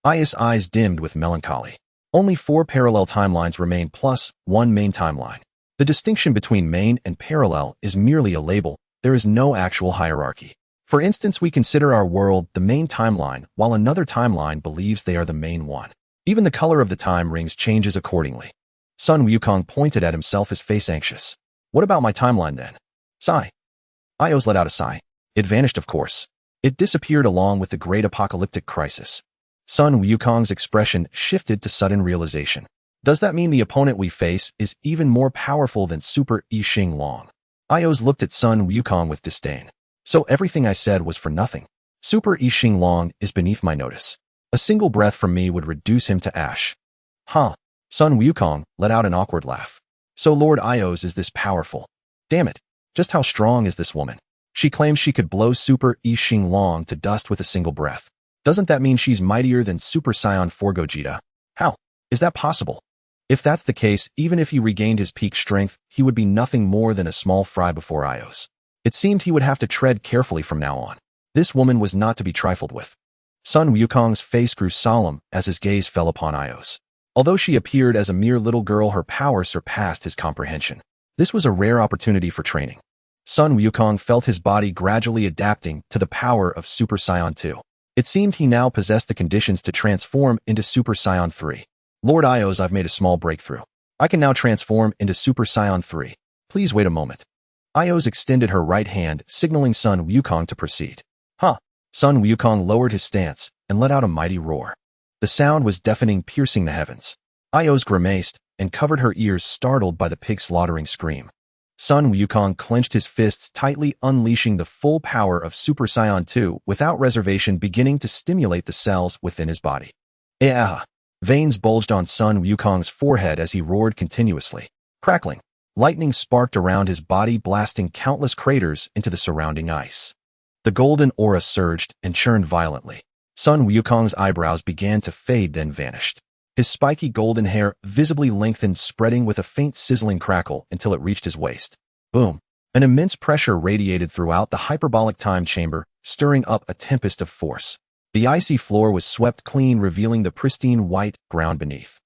Aya's eyes dimmed with melancholy. Only 4 parallel timelines remain plus 1 main timeline. The distinction between main and parallel is merely a label. There is no actual hierarchy. For instance, we consider our world the main timeline, while another timeline believes they are the main one. Even the color of the time rings changes accordingly. Son Wukong pointed at himself, his face anxious. What about my timeline then? Sigh. Ios let out a sigh. It vanished, of course. It disappeared along with the great apocalyptic crisis. Son Wukong's expression shifted to sudden realization. Does that mean the opponent we face is even more powerful than Super I Ching Long? Ios looked at Son Wukong with disdain. So everything I said was for nothing. Super I Ching Long is beneath my notice. A single breath from me would reduce him to ash. Huh. Son Wukong let out an awkward laugh. So Lord Ios is this powerful. Damn it. Just how strong is this woman? She claims she could blow Super I Ching Long to dust with a single breath. Doesn't that mean she's mightier than Super Saiyan 4 Gogeta? How? Is that possible? If that's the case, even if he regained his peak strength, he would be nothing more than a small fry before Ios. It seemed he would have to tread carefully from now on. This woman was not to be trifled with. Son Wukong's face grew solemn as his gaze fell upon Ios. Although she appeared as a mere little girl, her power surpassed his comprehension. This was a rare opportunity for training. Son Wukong felt his body gradually adapting to the power of Super Saiyan 2. It seemed he now possessed the conditions to transform into Super Saiyan 3. Lord Ios, I've made a small breakthrough. I can now transform into Super Saiyan 3. Please wait a moment. Ios extended her right hand, signaling Son Wukong to proceed. Huh. Son Wukong lowered his stance and let out a mighty roar. The sound was deafening, piercing the heavens. Ios grimaced and covered her ears, startled by the pig-slaughtering scream. Son Wukong clenched his fists tightly, unleashing the full power of Super Saiyan 2 without reservation, beginning to stimulate the cells within his body. Yeah. Veins bulged on Son Wukong's forehead as he roared continuously. Crackling. Lightning sparked around his body, blasting countless craters into the surrounding ice. The golden aura surged and churned violently. Son Wukong's eyebrows began to fade, then vanished. His spiky golden hair visibly lengthened, spreading with a faint sizzling crackle until it reached his waist. Boom. An immense pressure radiated throughout the hyperbolic time chamber, stirring up a tempest of force. The icy floor was swept clean, revealing the pristine white ground beneath.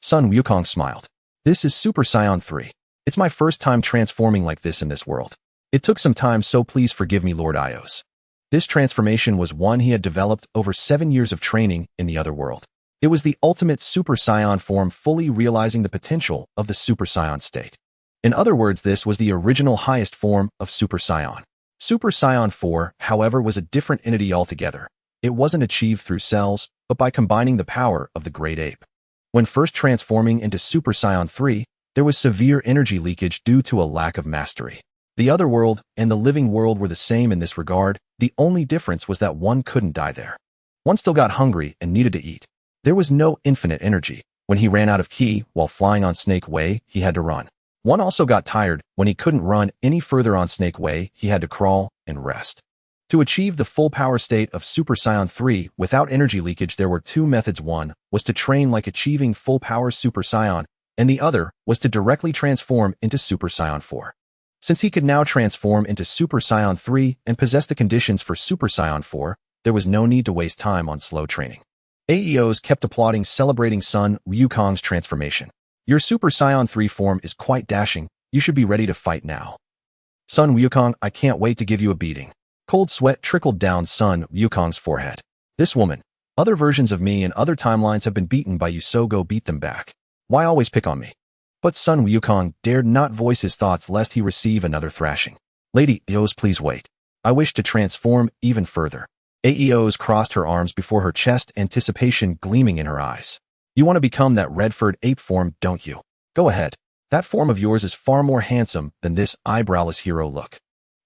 Son Wukong smiled. This is Super Saiyan 3. It's my first time transforming like this in this world. It took some time, so please forgive me, Lord Ios. This transformation was one he had developed over 7 years of training in the other world. It was the ultimate Super Saiyan form, fully realizing the potential of the Super Saiyan state. In other words, this was the original highest form of Super Saiyan. Super Saiyan 4, however, was a different entity altogether. It wasn't achieved through cells, but by combining the power of the great ape. When first transforming into Super Saiyan 3, There was severe energy leakage due to a lack of mastery. The other world and the living world were the same in this regard. The only difference was that one couldn't die there. One still got hungry and needed to eat. There was no infinite energy. When he ran out of ki while flying on Snake Way, he had to run. One also got tired. When he couldn't run any further on Snake Way, he had to crawl and rest. To achieve the full power state of Super Saiyan 3 without energy leakage, there were two methods. One was to train like achieving full power Super Saiyan, and the other was to directly transform into Super Saiyan 4. Since he could now transform into Super Saiyan 3 and possess the conditions for Super Saiyan 4, there was no need to waste time on slow training. AEOs kept applauding, celebrating Son Wukong's transformation. Your Super Saiyan 3 form is quite dashing. You should be ready to fight now. Son Wukong, I can't wait to give you a beating. Cold sweat trickled down Son Wukong's forehead. This woman. Other versions of me in other timelines have been beaten by you, so go beat them back. Why always pick on me? But Son Wukong dared not voice his thoughts lest he receive another thrashing. Lady Eos, please wait. I wish to transform even further. AEOs crossed her arms before her chest, anticipation gleaming in her eyes. You want to become that red-furred ape form, don't you? Go ahead. That form of yours is far more handsome than this eyebrowless hero look.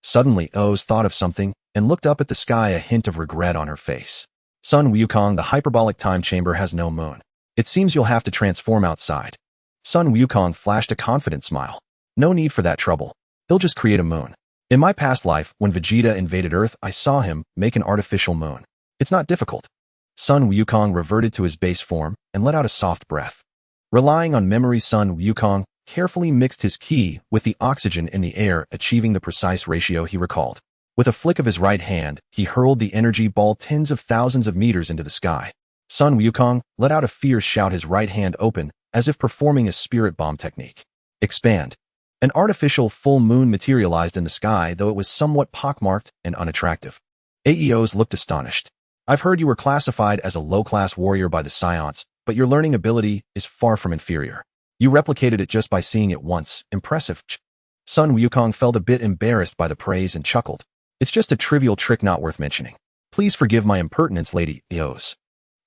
Suddenly, Oz thought of something and looked up at the sky, a hint of regret on her face. Son Wukong, the hyperbolic time chamber has no moon. It seems you'll have to transform outside. Son Wukong flashed a confident smile. No need for that trouble. They'll just create a moon. In my past life, when Vegeta invaded Earth, I saw him make an artificial moon. It's not difficult. Son Wukong reverted to his base form and let out a soft breath. Relying on memory, Son Wukong carefully mixed his ki with the oxygen in the air, achieving the precise ratio he recalled. With a flick of his right hand, he hurled the energy ball tens of thousands of meters into the sky. Son Wukong let out a fierce shout, his right hand open, as if performing a spirit bomb technique. Expand. An artificial full moon materialized in the sky, though it was somewhat pockmarked and unattractive. AEOs looked astonished. I've heard you were classified as a low-class warrior by the Saiyans, but your learning ability is far from inferior. You replicated it just by seeing it once. Impressive. Son Wukong felt a bit embarrassed by the praise and chuckled. It's just a trivial trick not worth mentioning. Please forgive my impertinence, Lady Eos.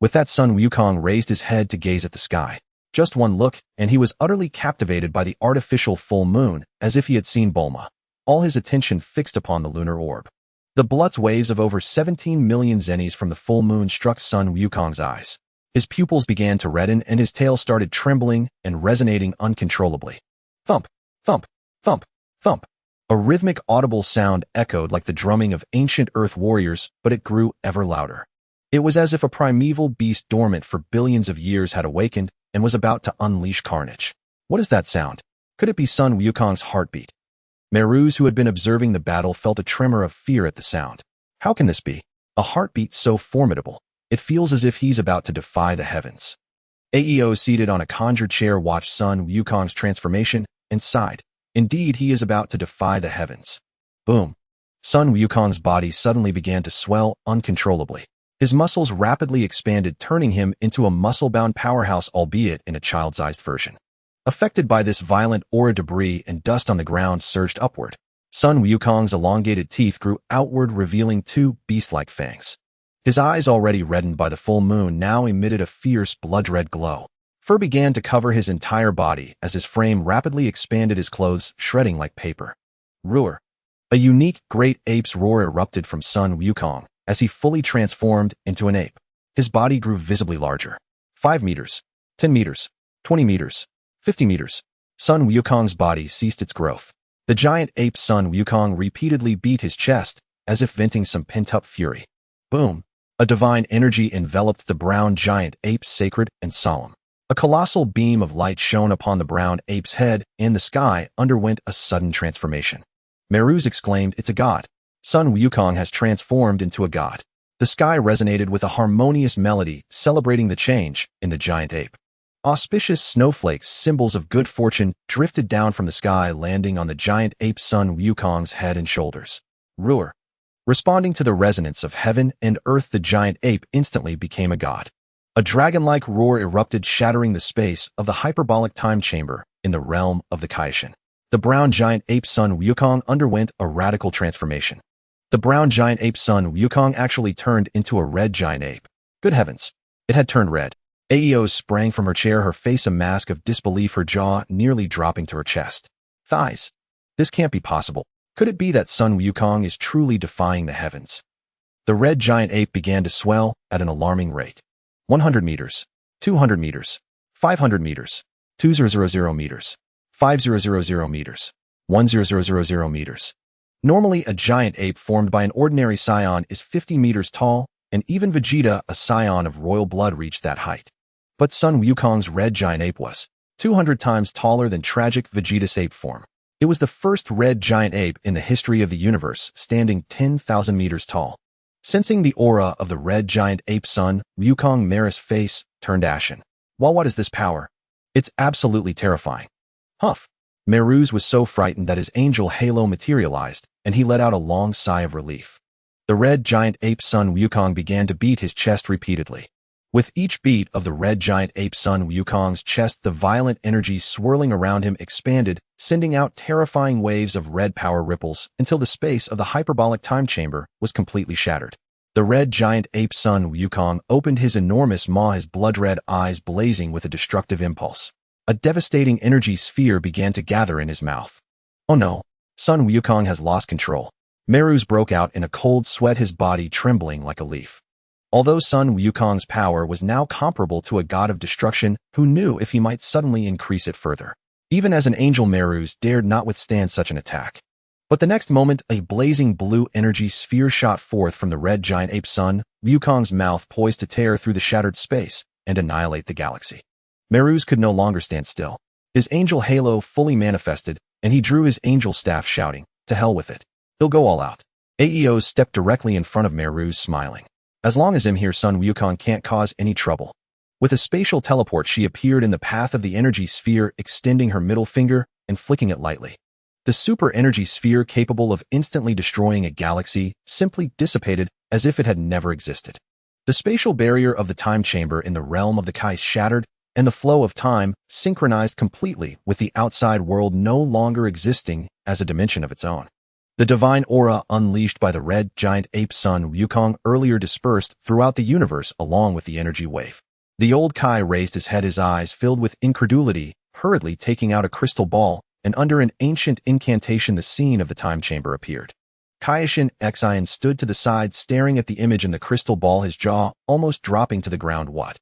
With that, Son Wukong raised his head to gaze at the sky. Just one look, and he was utterly captivated by the artificial full moon, as if he had seen Bulma. All his attention fixed upon the lunar orb. The Blutz waves of over 17 million zennies from the full moon struck Son Wukong's eyes. His pupils began to redden and his tail started trembling and resonating uncontrollably. Thump, thump, thump, thump. A rhythmic audible sound echoed like the drumming of ancient earth warriors, but it grew ever louder. It was as if a primeval beast dormant for billions of years had awakened and was about to unleash carnage. What is that sound? Could it be Son Wukong's heartbeat? Meruz, who had been observing the battle, felt a tremor of fear at the sound. How can this be? A heartbeat so formidable. It feels as if he's about to defy the heavens. AEO, seated on a conjured chair, watched Son Wukong's transformation and sighed. Indeed, he is about to defy the heavens. Boom. Son Wukong's body suddenly began to swell uncontrollably. His muscles rapidly expanded, turning him into a muscle-bound powerhouse, albeit in a child-sized version. Affected by this violent aura, debris and dust on the ground surged upward. Son Wukong's elongated teeth grew outward, revealing two beast-like fangs. His eyes, already reddened by the full moon, now emitted a fierce blood-red glow. Fur began to cover his entire body as his frame rapidly expanded, his clothes shredding like paper. Roar! A unique great ape's roar erupted from Son Wukong as he fully transformed into an ape. His body grew visibly larger. 5 meters, 10 meters, 20 meters, 50 meters. Son Wukong's body ceased its growth. The giant ape Son Wukong repeatedly beat his chest as if venting some pent-up fury. Boom! A divine energy enveloped the brown giant ape, sacred and solemn. A colossal beam of light shone upon the brown ape's head, and the sky underwent a sudden transformation. Meruz exclaimed, "It's a god. Son Wukong has transformed into a god." The sky resonated with a harmonious melody, celebrating the change in the giant ape. Auspicious snowflakes, symbols of good fortune, drifted down from the sky, landing on the giant ape Son Wukong's head and shoulders. Roar! Responding to the resonance of heaven and earth, the giant ape instantly became a god. A dragon-like roar erupted, shattering the space of the hyperbolic time chamber in the realm of the Kaishin. The brown giant ape Son Wukong underwent a radical transformation. The brown giant ape Son Wukong actually turned into a red giant ape. Good heavens! It had turned red. Aeo sprang from her chair, her face a mask of disbelief, her jaw nearly dropping to her chest. Thighs. This can't be possible. Could it be that Son Wukong is truly defying the heavens? The red giant ape began to swell at an alarming rate. 100 meters, 200 meters, 500 meters, 2000 meters, 5000 meters, 1000 meters. Normally, a giant ape formed by an ordinary Saiyan is 50 meters tall, and even Vegeta, a Saiyan of royal blood, reached that height. But Son Wukong's red giant ape was 200 times taller than tragic Vegeta's ape form. It was the first red giant ape in the history of the universe, standing 10,000 meters tall. Sensing the aura of the red giant ape, Son Wukong Maris' face turned ashen. Well, what is this power? It's absolutely terrifying. Huff. Meruz was so frightened that his angel halo materialized, and he let out a long sigh of relief. The red giant ape Son Wukong began to beat his chest repeatedly. With each beat of the red giant ape Son Wukong's chest, the violent energy swirling around him expanded, sending out terrifying waves of red power ripples until the space of the hyperbolic time chamber was completely shattered. The red giant ape Son Wukong opened his enormous maw, his blood-red eyes blazing with a destructive impulse. A devastating energy sphere began to gather in his mouth. Oh no, Son Wukong has lost control. Meruz broke out in a cold sweat, his body trembling like a leaf. Although Son Wukong's power was now comparable to a god of destruction, who knew if he might suddenly increase it further? Even as an angel, Meruz dared not withstand such an attack. But the next moment, a blazing blue energy sphere shot forth from the red giant ape Son Wukong's mouth, poised to tear through the shattered space and annihilate the galaxy. Meruz could no longer stand still. His angel halo fully manifested, and he drew his angel staff, shouting, "To hell with it. He'll go all out." Aeo stepped directly in front of Meruz, smiling. As long as I'm here, Son Wukong can't cause any trouble. With a spatial teleport, she appeared in the path of the energy sphere, extending her middle finger and flicking it lightly. The super energy sphere, capable of instantly destroying a galaxy, simply dissipated as if it had never existed. The spatial barrier of the time chamber in the realm of the Kai shattered, and the flow of time synchronized completely, with the outside world no longer existing as a dimension of its own. The divine aura unleashed by the red giant ape Son Wukong earlier dispersed throughout the universe along with the energy wave. The old Kai raised his head, his eyes filled with incredulity, hurriedly taking out a crystal ball, and under an ancient incantation the scene of the time chamber appeared. Kaioshin Xian stood to the side, staring at the image in the crystal ball, his jaw almost dropping to the ground. What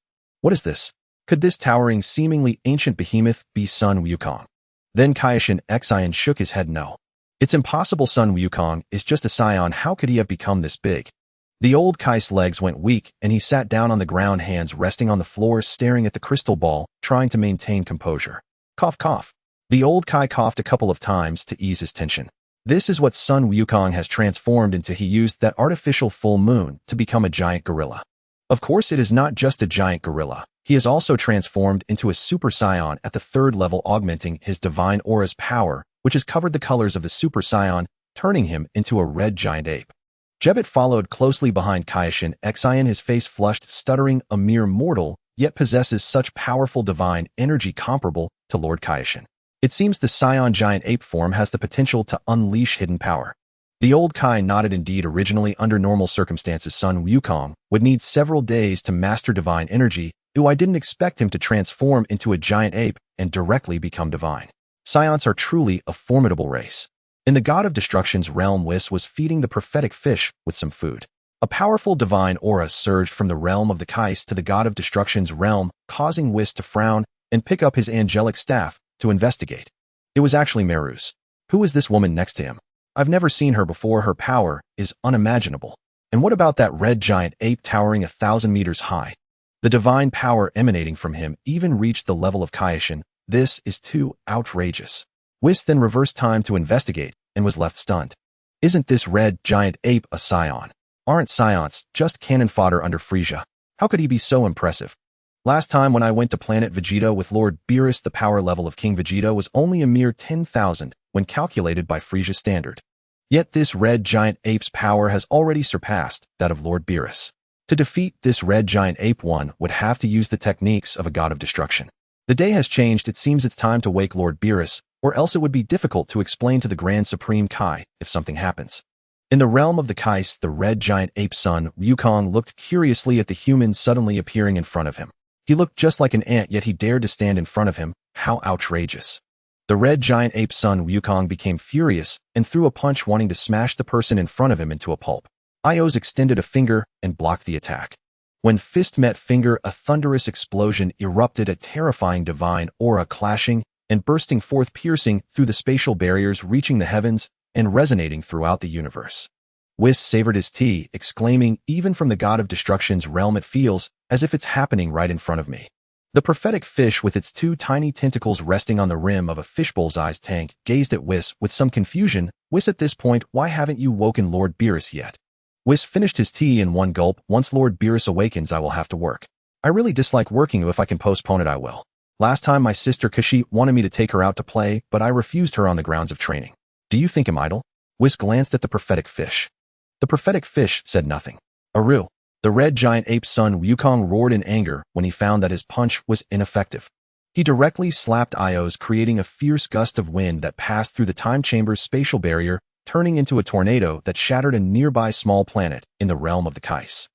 is this? Could this towering, seemingly ancient behemoth be Son Wukong? Then Kaioshin Xian shook his head. No. It's impossible. Son Wukong is just a Saiyan. How could he have become this big? The old Kai's legs went weak, and he sat down on the ground, hands resting on the floor, staring at the crystal ball, trying to maintain composure. Cough, cough. The old Kai coughed a couple of times to ease his tension. This is what Son Wukong has transformed into. He used that artificial full moon to become a giant gorilla. Of course, it is not just a giant gorilla. He has also transformed into a Super Saiyan at the 3rd level, augmenting his divine aura's power, which has covered the colors of the Super Saiyan, turning him into a red giant ape. Jebet followed closely behind Kaioshin Xian, his face flushed, stuttering. A mere mortal, yet possesses such powerful divine energy comparable to Lord Kaioshin. It seems the Saiyan giant ape form has the potential to unleash hidden power. The old Kai nodded. Indeed, originally, under normal circumstances, Son Wukong would need several days to master divine energy. I didn't expect him to transform into a giant ape and directly become divine. Saiyans are truly a formidable race. In the God of Destruction's realm, Whis was feeding the prophetic fish with some food. A powerful divine aura surged from the realm of the Kais to the God of Destruction's realm, causing Whis to frown and pick up his angelic staff to investigate. It was actually Meruz. Who is this woman next to him? I've never seen her before. Her power is unimaginable. And what about that red giant ape towering 1,000 meters high? The divine power emanating from him even reached the level of Kaioshin. This is too outrageous. Whis then reversed time to investigate and was left stunned. Isn't this red giant ape a Saiyan? Aren't Saiyans just cannon fodder under Frieza? How could he be so impressive? Last time when I went to planet Vegeta with Lord Beerus, the power level of King Vegeta was only a mere 10,000 when calculated by Frieza's standard. Yet this red giant ape's power has already surpassed that of Lord Beerus. To defeat this red giant ape, one would have to use the techniques of a god of destruction. The day has changed. It seems it's time to wake Lord Beerus, or else it would be difficult to explain to the Grand Supreme Kai if something happens. In the realm of the Kais, the red giant ape Son Wukong looked curiously at the human suddenly appearing in front of him. He looked just like an ant, yet he dared to stand in front of him. How outrageous. The red giant ape Son Wukong became furious and threw a punch, wanting to smash the person in front of him into a pulp. Ios extended a finger and blocked the attack. When fist met finger, a thunderous explosion erupted, a terrifying divine aura clashing and bursting forth, piercing through the spatial barriers, reaching the heavens and resonating throughout the universe. Whis savored his tea, exclaiming, "Even from the god of destruction's realm it feels as if it's happening right in front of me." The prophetic fish, with its two tiny tentacles resting on the rim of a fishbowl's eyes tank, gazed at Whis with some confusion. "Whis, at this point, why haven't you woken Lord Beerus yet?" Whis finished his tea in one gulp. "Once Lord Beerus awakens, I will have to work. I really dislike working. If I can postpone it, I will. Last time my sister Kashi wanted me to take her out to play, but I refused her on the grounds of training. Do you think I'm idle?" Whis glanced at the prophetic fish. The prophetic fish said nothing. "Aru." The red giant ape Son Wukong roared in anger when he found that his punch was ineffective. He directly slapped Ios, creating a fierce gust of wind that passed through the time chamber's spatial barrier, turning into a tornado that shattered a nearby small planet in the realm of the Kais.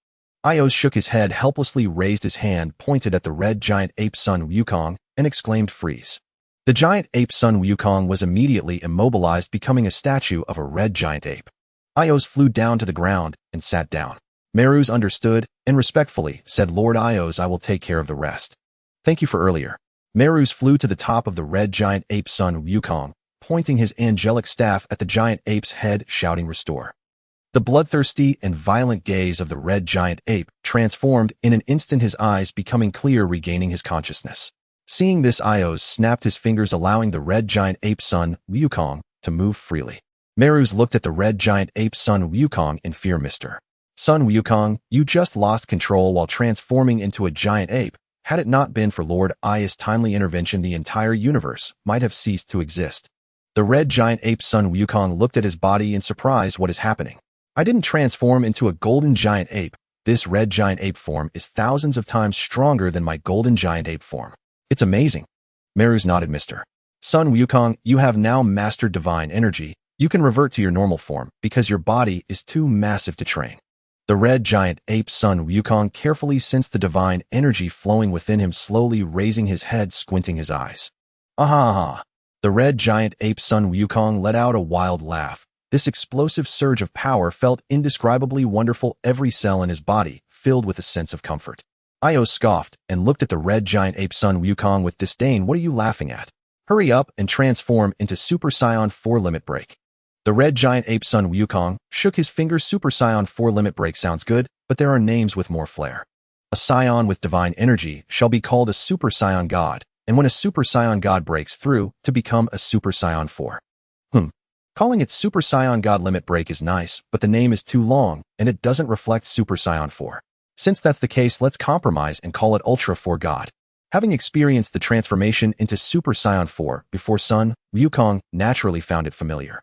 Ios shook his head helplessly, raised his hand, pointed at the red giant ape Son Wukong, and exclaimed, "Freeze." The giant ape Son Wukong was immediately immobilized, becoming a statue of a red giant ape. Ios flew down to the ground and sat down. Merus understood and respectfully said, "Lord Ios, I will take care of the rest. Thank you for earlier." Merus flew to the top of the red giant ape Son Wukong, pointing his angelic staff at the giant ape's head, shouting, "Restore." The bloodthirsty and violent gaze of the red giant ape transformed in an instant, his eyes becoming clear, regaining his consciousness. Seeing this, Ios snapped his fingers, allowing the red giant ape Son Wukong to move freely. Merus looked at the red giant ape Son Wukong in fear. "Mr. Son Wukong, you just lost control while transforming into a giant ape. Had it not been for Lord Ios' timely intervention, the entire universe might have ceased to exist." The red giant ape Son Wukong looked at his body in surprise. "What is happening? I didn't transform into a golden giant ape. This red giant ape form is thousands of times stronger than my golden giant ape form. It's amazing." Merus nodded. "Mr. Son Wukong, you have now mastered divine energy. You can revert to your normal form because your body is too massive to train." The red giant ape Son Wukong carefully sensed the divine energy flowing within him, slowly raising his head, squinting his eyes. "Aha!" The red giant ape Son Wukong let out a wild laugh. This explosive surge of power felt indescribably wonderful, every cell in his body filled with a sense of comfort. Ios scoffed and looked at the red giant ape Son Wukong with disdain. "What are you laughing at? Hurry up and transform into Super Saiyan 4 Limit Break." The red giant ape Son Wukong shook his fingers. "Super Saiyan 4 Limit Break sounds good, but there are names with more flair. A Saiyan with divine energy shall be called a Super Saiyan God, and when a Super Saiyan God breaks through to become a Super Saiyan 4. Calling it Super Saiyan God Limit Break is nice, but the name is too long, and it doesn't reflect Super Saiyan 4. Since that's the case, let's compromise and call it Ultra 4 God." Having experienced the transformation into Super Saiyan 4 before, Son Wukong naturally found it familiar.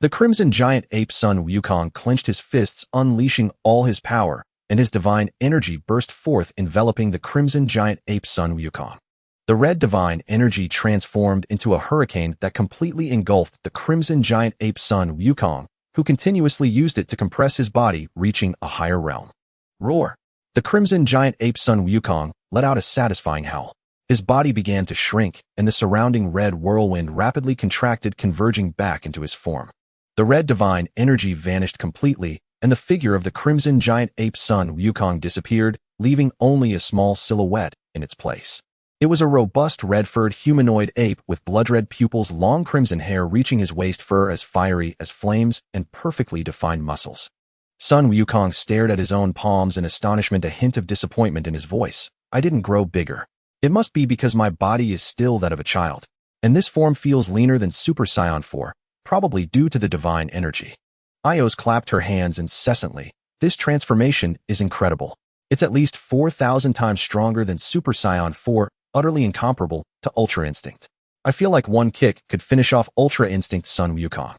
The crimson giant ape Son Wukong clenched his fists, unleashing all his power, and his divine energy burst forth, enveloping the crimson giant ape Son Wukong. The red divine energy transformed into a hurricane that completely engulfed the crimson giant ape Son Wukong, who continuously used it to compress his body, reaching a higher realm. Roar! The crimson giant ape Son Wukong let out a satisfying howl. His body began to shrink, and the surrounding red whirlwind rapidly contracted, converging back into his form. The red divine energy vanished completely, and the figure of the crimson giant ape Son Wukong disappeared, leaving only a small silhouette in its place. It was a robust red-furred humanoid ape with blood-red pupils, long crimson hair reaching his waist, fur as fiery as flames, and perfectly defined muscles. Son Wukong stared at his own palms in astonishment, a hint of disappointment in his voice. "I didn't grow bigger. It must be because my body is still that of a child, and this form feels leaner than Super Saiyan 4. Probably due to the divine energy." Ios clapped her hands incessantly. "This transformation is incredible. It's at least 4,000 times stronger than Super Saiyan 4, utterly incomparable to Ultra Instinct. I feel like one kick could finish off Ultra Instinct." Son Wukong.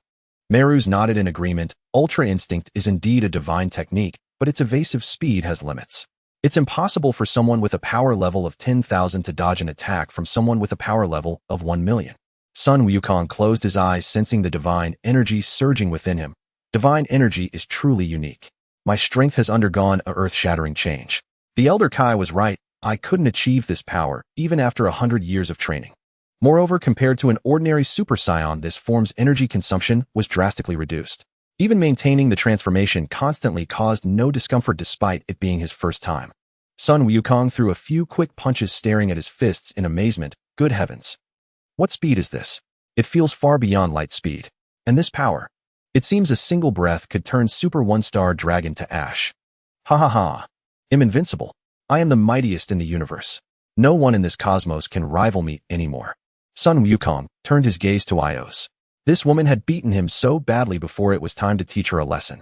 Merus nodded in agreement. Ultra Instinct is indeed a divine technique, but its evasive speed has limits. It's impossible for someone with a power level of 10,000 to dodge an attack from someone with a power level of 1 million. Son Wukong closed his eyes, sensing the divine energy surging within him. Divine energy is truly unique. My strength has undergone a earth-shattering change. The Elder Kai was right. I couldn't achieve this power, even after 100 years of training. Moreover, compared to an ordinary Super Saiyan, this form's energy consumption was drastically reduced. Even maintaining the transformation constantly caused no discomfort despite it being his first time. Son Wukong threw a few quick punches, staring at his fists in amazement. Good heavens. What speed is this? It feels far beyond light speed. And this power. It seems a single breath could turn Super One-Star Dragon to ash. Ha ha ha. I'm invincible. I am the mightiest in the universe. No one in this cosmos can rival me anymore. Son Wukong turned his gaze to Ios. This woman had beaten him so badly before, it was time to teach her a lesson.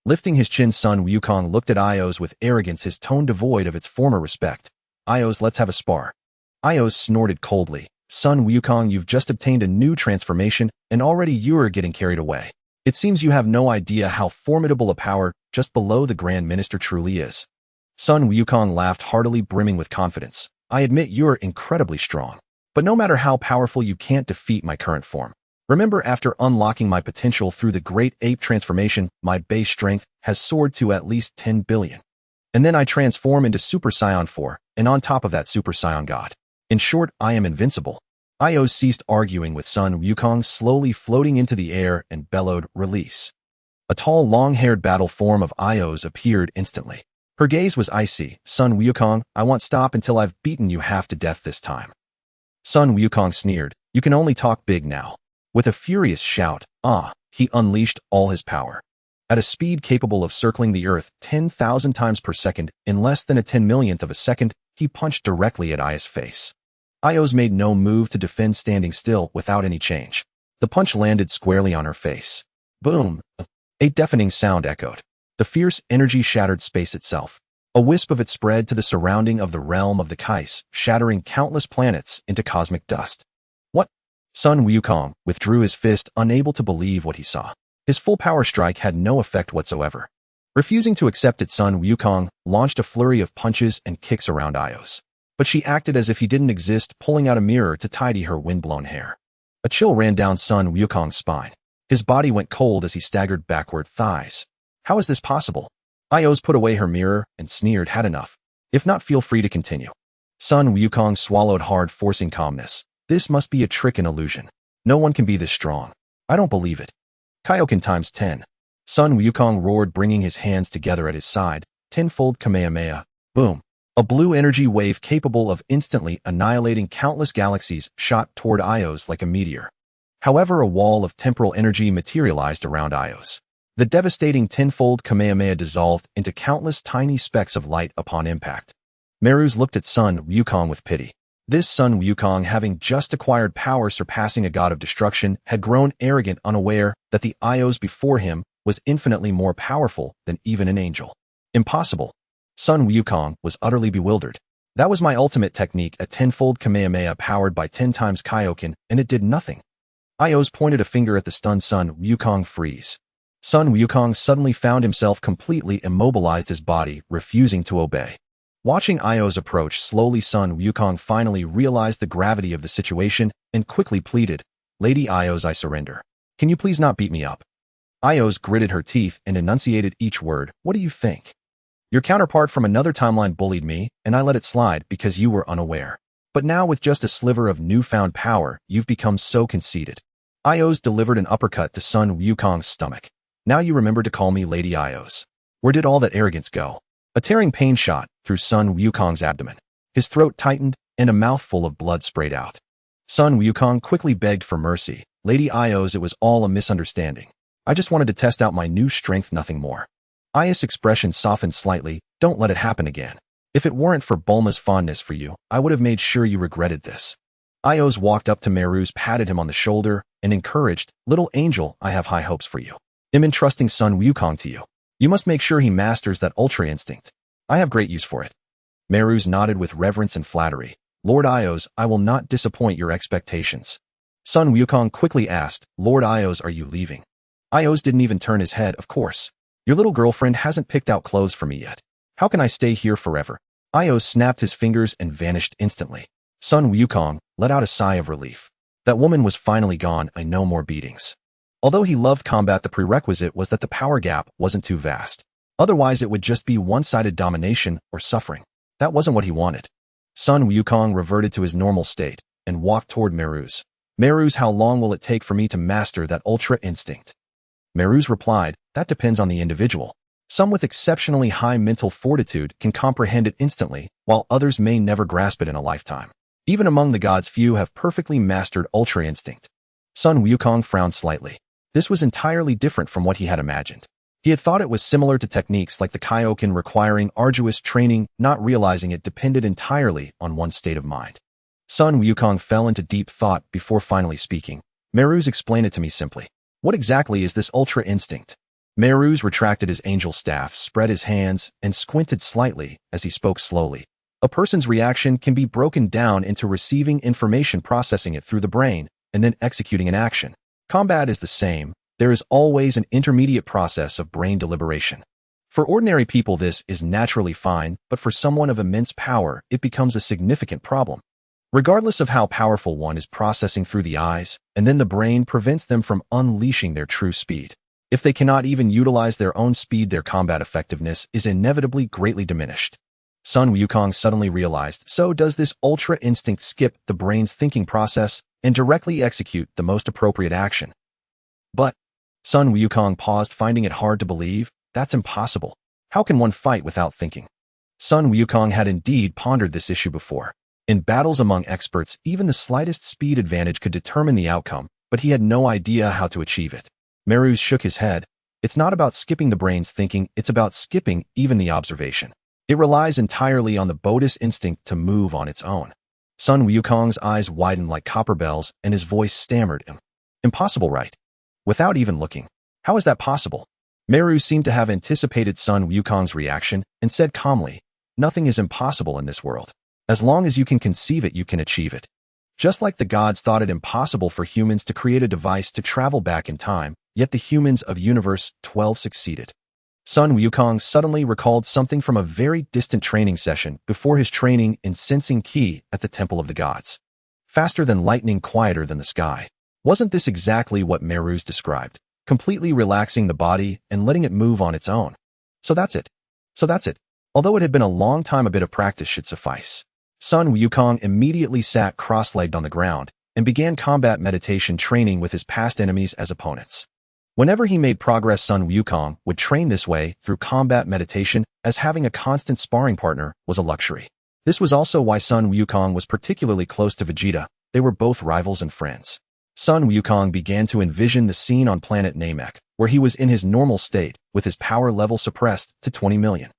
Lifting his chin, Son Wukong looked at Ios with arrogance, his tone devoid of its former respect. Ios, let's have a spar. Ios snorted coldly. Son Wukong, you've just obtained a new transformation, and already you're getting carried away. It seems you have no idea how formidable a power just below the Grand Minister truly is. Son Wukong laughed heartily, brimming with confidence. I admit you're incredibly strong. But no matter how powerful, you can't defeat my current form. Remember, after unlocking my potential through the Great Ape transformation, my base strength has soared to at least 10 billion. And then I transform into Super Saiyan 4, and on top of that, Super Saiyan God. In short, I am invincible. Ios ceased arguing with Son Wukong, slowly floating into the air, and bellowed, release. A tall, long-haired battle form of Ios appeared instantly. Her gaze was icy. Son Wukong, I won't stop until I've beaten you half to death this time. Son Wukong sneered. You can only talk big now. With a furious shout, he unleashed all his power. At a speed capable of circling the Earth 10,000 times per second, in less than a 10 millionth of a second, he punched directly at Ios' face. Ios made no move to defend, standing still without any change. The punch landed squarely on her face. Boom! A deafening sound echoed. The fierce energy shattered space itself. A wisp of it spread to the surrounding of the realm of the Kais, shattering countless planets into cosmic dust. What? Son Wukong withdrew his fist, unable to believe what he saw. His full power strike had no effect whatsoever. Refusing to accept it, Son Wukong launched a flurry of punches and kicks around Ios. But she acted as if he didn't exist, pulling out a mirror to tidy her windblown hair. A chill ran down Son Wukong's spine. His body went cold as he staggered backward. Thighs. How is this possible? Ios put away her mirror and sneered, had enough. If not, feel free to continue. Son Wukong swallowed hard, forcing calmness. This must be a trick, an illusion. No one can be this strong. I don't believe it. Kaioken times 10. Son Wukong roared, bringing his hands together at his side. Tenfold Kamehameha. Boom. A blue energy wave capable of instantly annihilating countless galaxies shot toward Ios like a meteor. However, a wall of temporal energy materialized around Ios. The devastating tenfold Kamehameha dissolved into countless tiny specks of light upon impact. Meruz looked at Son Wukong with pity. This Son Wukong, having just acquired power surpassing a god of destruction, had grown arrogant, unaware that the Ios before him was infinitely more powerful than even an angel. Impossible. Son Wukong was utterly bewildered. That was my ultimate technique, a tenfold Kamehameha powered by 10 times Kaioken, and it did nothing. Ios pointed a finger at the stunned Son Wukong. Freeze. Son Wukong suddenly found himself completely immobilized, his body refusing to obey. Watching Ios approach slowly, Son Wukong finally realized the gravity of the situation and quickly pleaded, Lady Ios, I surrender. Can you please not beat me up? Ios gritted her teeth and enunciated each word. What do you think? Your counterpart from another timeline bullied me, and I let it slide because you were unaware. But now, with just a sliver of newfound power, you've become so conceited. Ios delivered an uppercut to Son Wukong's stomach. Now you remember to call me Lady Ios. Where did all that arrogance go? A tearing pain shot through Son Wukong's abdomen. His throat tightened, and a mouthful of blood sprayed out. Son Wukong quickly begged for mercy. Lady Ios, it was all a misunderstanding. I just wanted to test out my new strength, nothing more. Ios' expression softened slightly. Don't let it happen again. If it weren't for Bulma's fondness for you, I would have made sure you regretted this. Ios walked up to Meruz, patted him on the shoulder, and encouraged, Little angel, I have high hopes for you. I'm entrusting Son Wukong to you. You must make sure he masters that ultra instinct. I have great use for it. Meruz nodded with reverence and flattery. Lord Ios, I will not disappoint your expectations. Son Wukong quickly asked, Lord Ios, are you leaving? Ios didn't even turn his head. Of course. Your little girlfriend hasn't picked out clothes for me yet. How can I stay here forever? Ios snapped his fingers and vanished instantly. Son Wukong let out a sigh of relief. That woman was finally gone. No more beatings. Although he loved combat, the prerequisite was that the power gap wasn't too vast. Otherwise, it would just be one-sided domination or suffering. That wasn't what he wanted. Son Wukong reverted to his normal state and walked toward Meru's. Meru's, how long will it take for me to master that ultra instinct? Meru's replied, that depends on the individual. Some with exceptionally high mental fortitude can comprehend it instantly, while others may never grasp it in a lifetime. Even among the gods, few have perfectly mastered ultra instinct. Son Wukong frowned slightly. This was entirely different from what he had imagined. He had thought it was similar to techniques like the Kaioken requiring arduous training, not realizing it depended entirely on one's state of mind. Son Wukong fell into deep thought before finally speaking. Meru's, explain it to me simply. What exactly is this ultra instinct? Meru's retracted his angel staff, spread his hands, and squinted slightly as he spoke slowly. A person's reaction can be broken down into receiving information, processing it through the brain, and then executing an action. Combat is the same. There is always an intermediate process of brain deliberation. For ordinary people, this is naturally fine, but for someone of immense power, it becomes a significant problem. Regardless of how powerful one is, processing through the eyes, and then the brain prevents them from unleashing their true speed. If they cannot even utilize their own speed, their combat effectiveness is inevitably greatly diminished. Son Wukong suddenly realized, so does this ultra instinct skip the brain's thinking process and directly execute the most appropriate action? But Son Wukong paused, finding it hard to believe. That's impossible. How can one fight without thinking? Son Wukong had indeed pondered this issue before. In battles among experts, even the slightest speed advantage could determine the outcome, but he had no idea how to achieve it. Meru shook his head. It's not about skipping the brain's thinking, it's about skipping even the observation. It relies entirely on the Buddhist instinct to move on its own. Son Wukong's eyes widened like copper bells, and his voice stammered. Impossible, right? Without even looking. How is that possible? Meru seemed to have anticipated Son Wukong's reaction and said calmly, nothing is impossible in this world. As long as you can conceive it, you can achieve it. Just like the gods thought it impossible for humans to create a device to travel back in time, yet the humans of Universe 12 succeeded. Son Wukong suddenly recalled something from a very distant training session before his training in sensing ki at the Temple of the Gods. Faster than lightning, quieter than the sky. Wasn't this exactly what Meru's described? Completely relaxing the body and letting it move on its own. So that's it. Although it had been a long time, a bit of practice should suffice. Son Wukong immediately sat cross-legged on the ground and began combat meditation training with his past enemies as opponents. Whenever he made progress, Son Wukong would train this way through combat meditation, as having a constant sparring partner was a luxury. This was also why Son Wukong was particularly close to Vegeta. They were both rivals and friends. Son Wukong began to envision the scene on planet Namek, where he was in his normal state, with his power level suppressed to 20 million.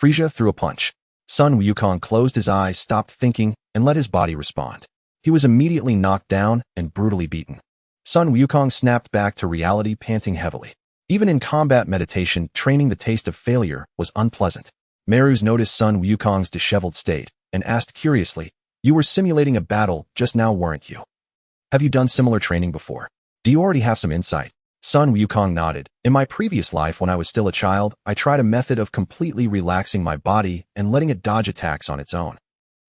Frieza threw a punch. Son Wukong closed his eyes, stopped thinking, and let his body respond. He was immediately knocked down and brutally beaten. Son Wukong snapped back to reality, panting heavily. Even in combat meditation, training, the taste of failure was unpleasant. Meru's noticed Son Wukong's disheveled state and asked curiously, you were simulating a battle just now, weren't you? Have you done similar training before? Do you already have some insight? Son Wukong nodded. In my previous life, when I was still a child, I tried a method of completely relaxing my body and letting it dodge attacks on its own.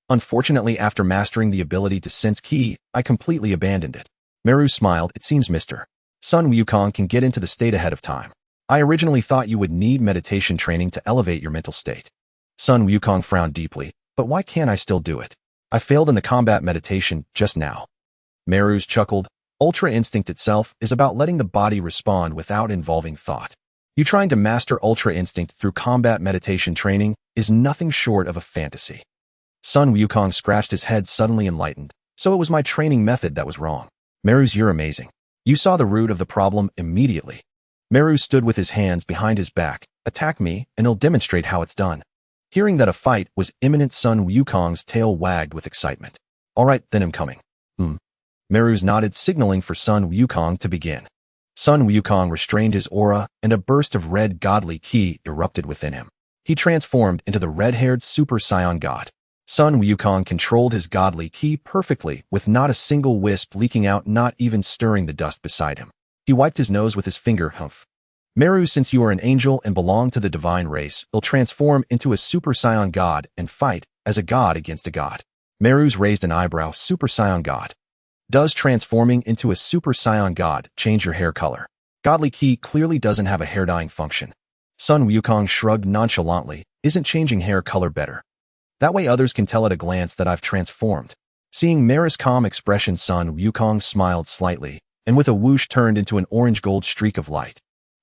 Unfortunately, after mastering the ability to sense ki, I completely abandoned it. Meru smiled. It seems Mr. Son Wukong can get into the state ahead of time. I originally thought you would need meditation training to elevate your mental state. Son Wukong frowned deeply. But why can't I still do it? I failed in the combat meditation just now. Meru's chuckled. Ultra instinct itself is about letting the body respond without involving thought. You trying to master ultra instinct through combat meditation training is nothing short of a fantasy. Son Wukong scratched his head, suddenly enlightened. So it was my training method that was wrong. Meru's, you're amazing. You saw the root of the problem immediately. Meru stood with his hands behind his back. Attack me, and I'll demonstrate how it's done. Hearing that a fight was imminent, Son Wukong's tail wagged with excitement. All right, then I'm coming. Meru's nodded, signaling for Son Wukong to begin. Son Wukong restrained his aura, and a burst of red godly ki erupted within him. He transformed into the red-haired Super Saiyan God. Son Wukong controlled his godly ki perfectly, with not a single wisp leaking out, not even stirring the dust beside him. He wiped his nose with his finger. Humph. Meru, since you are an angel and belong to the divine race, will transform into a Super Saiyan God and fight as a god against a god. Meru's raised an eyebrow. Super Saiyan God. Does transforming into a Super Saiyan God change your hair color? Godly ki clearly doesn't have a hair dyeing function. Son Wukong shrugged nonchalantly. Isn't changing hair color better? That way others can tell at a glance that I've transformed. Seeing Mara's calm expression, Son Wukong smiled slightly, and with a whoosh turned into an orange-gold streak of light.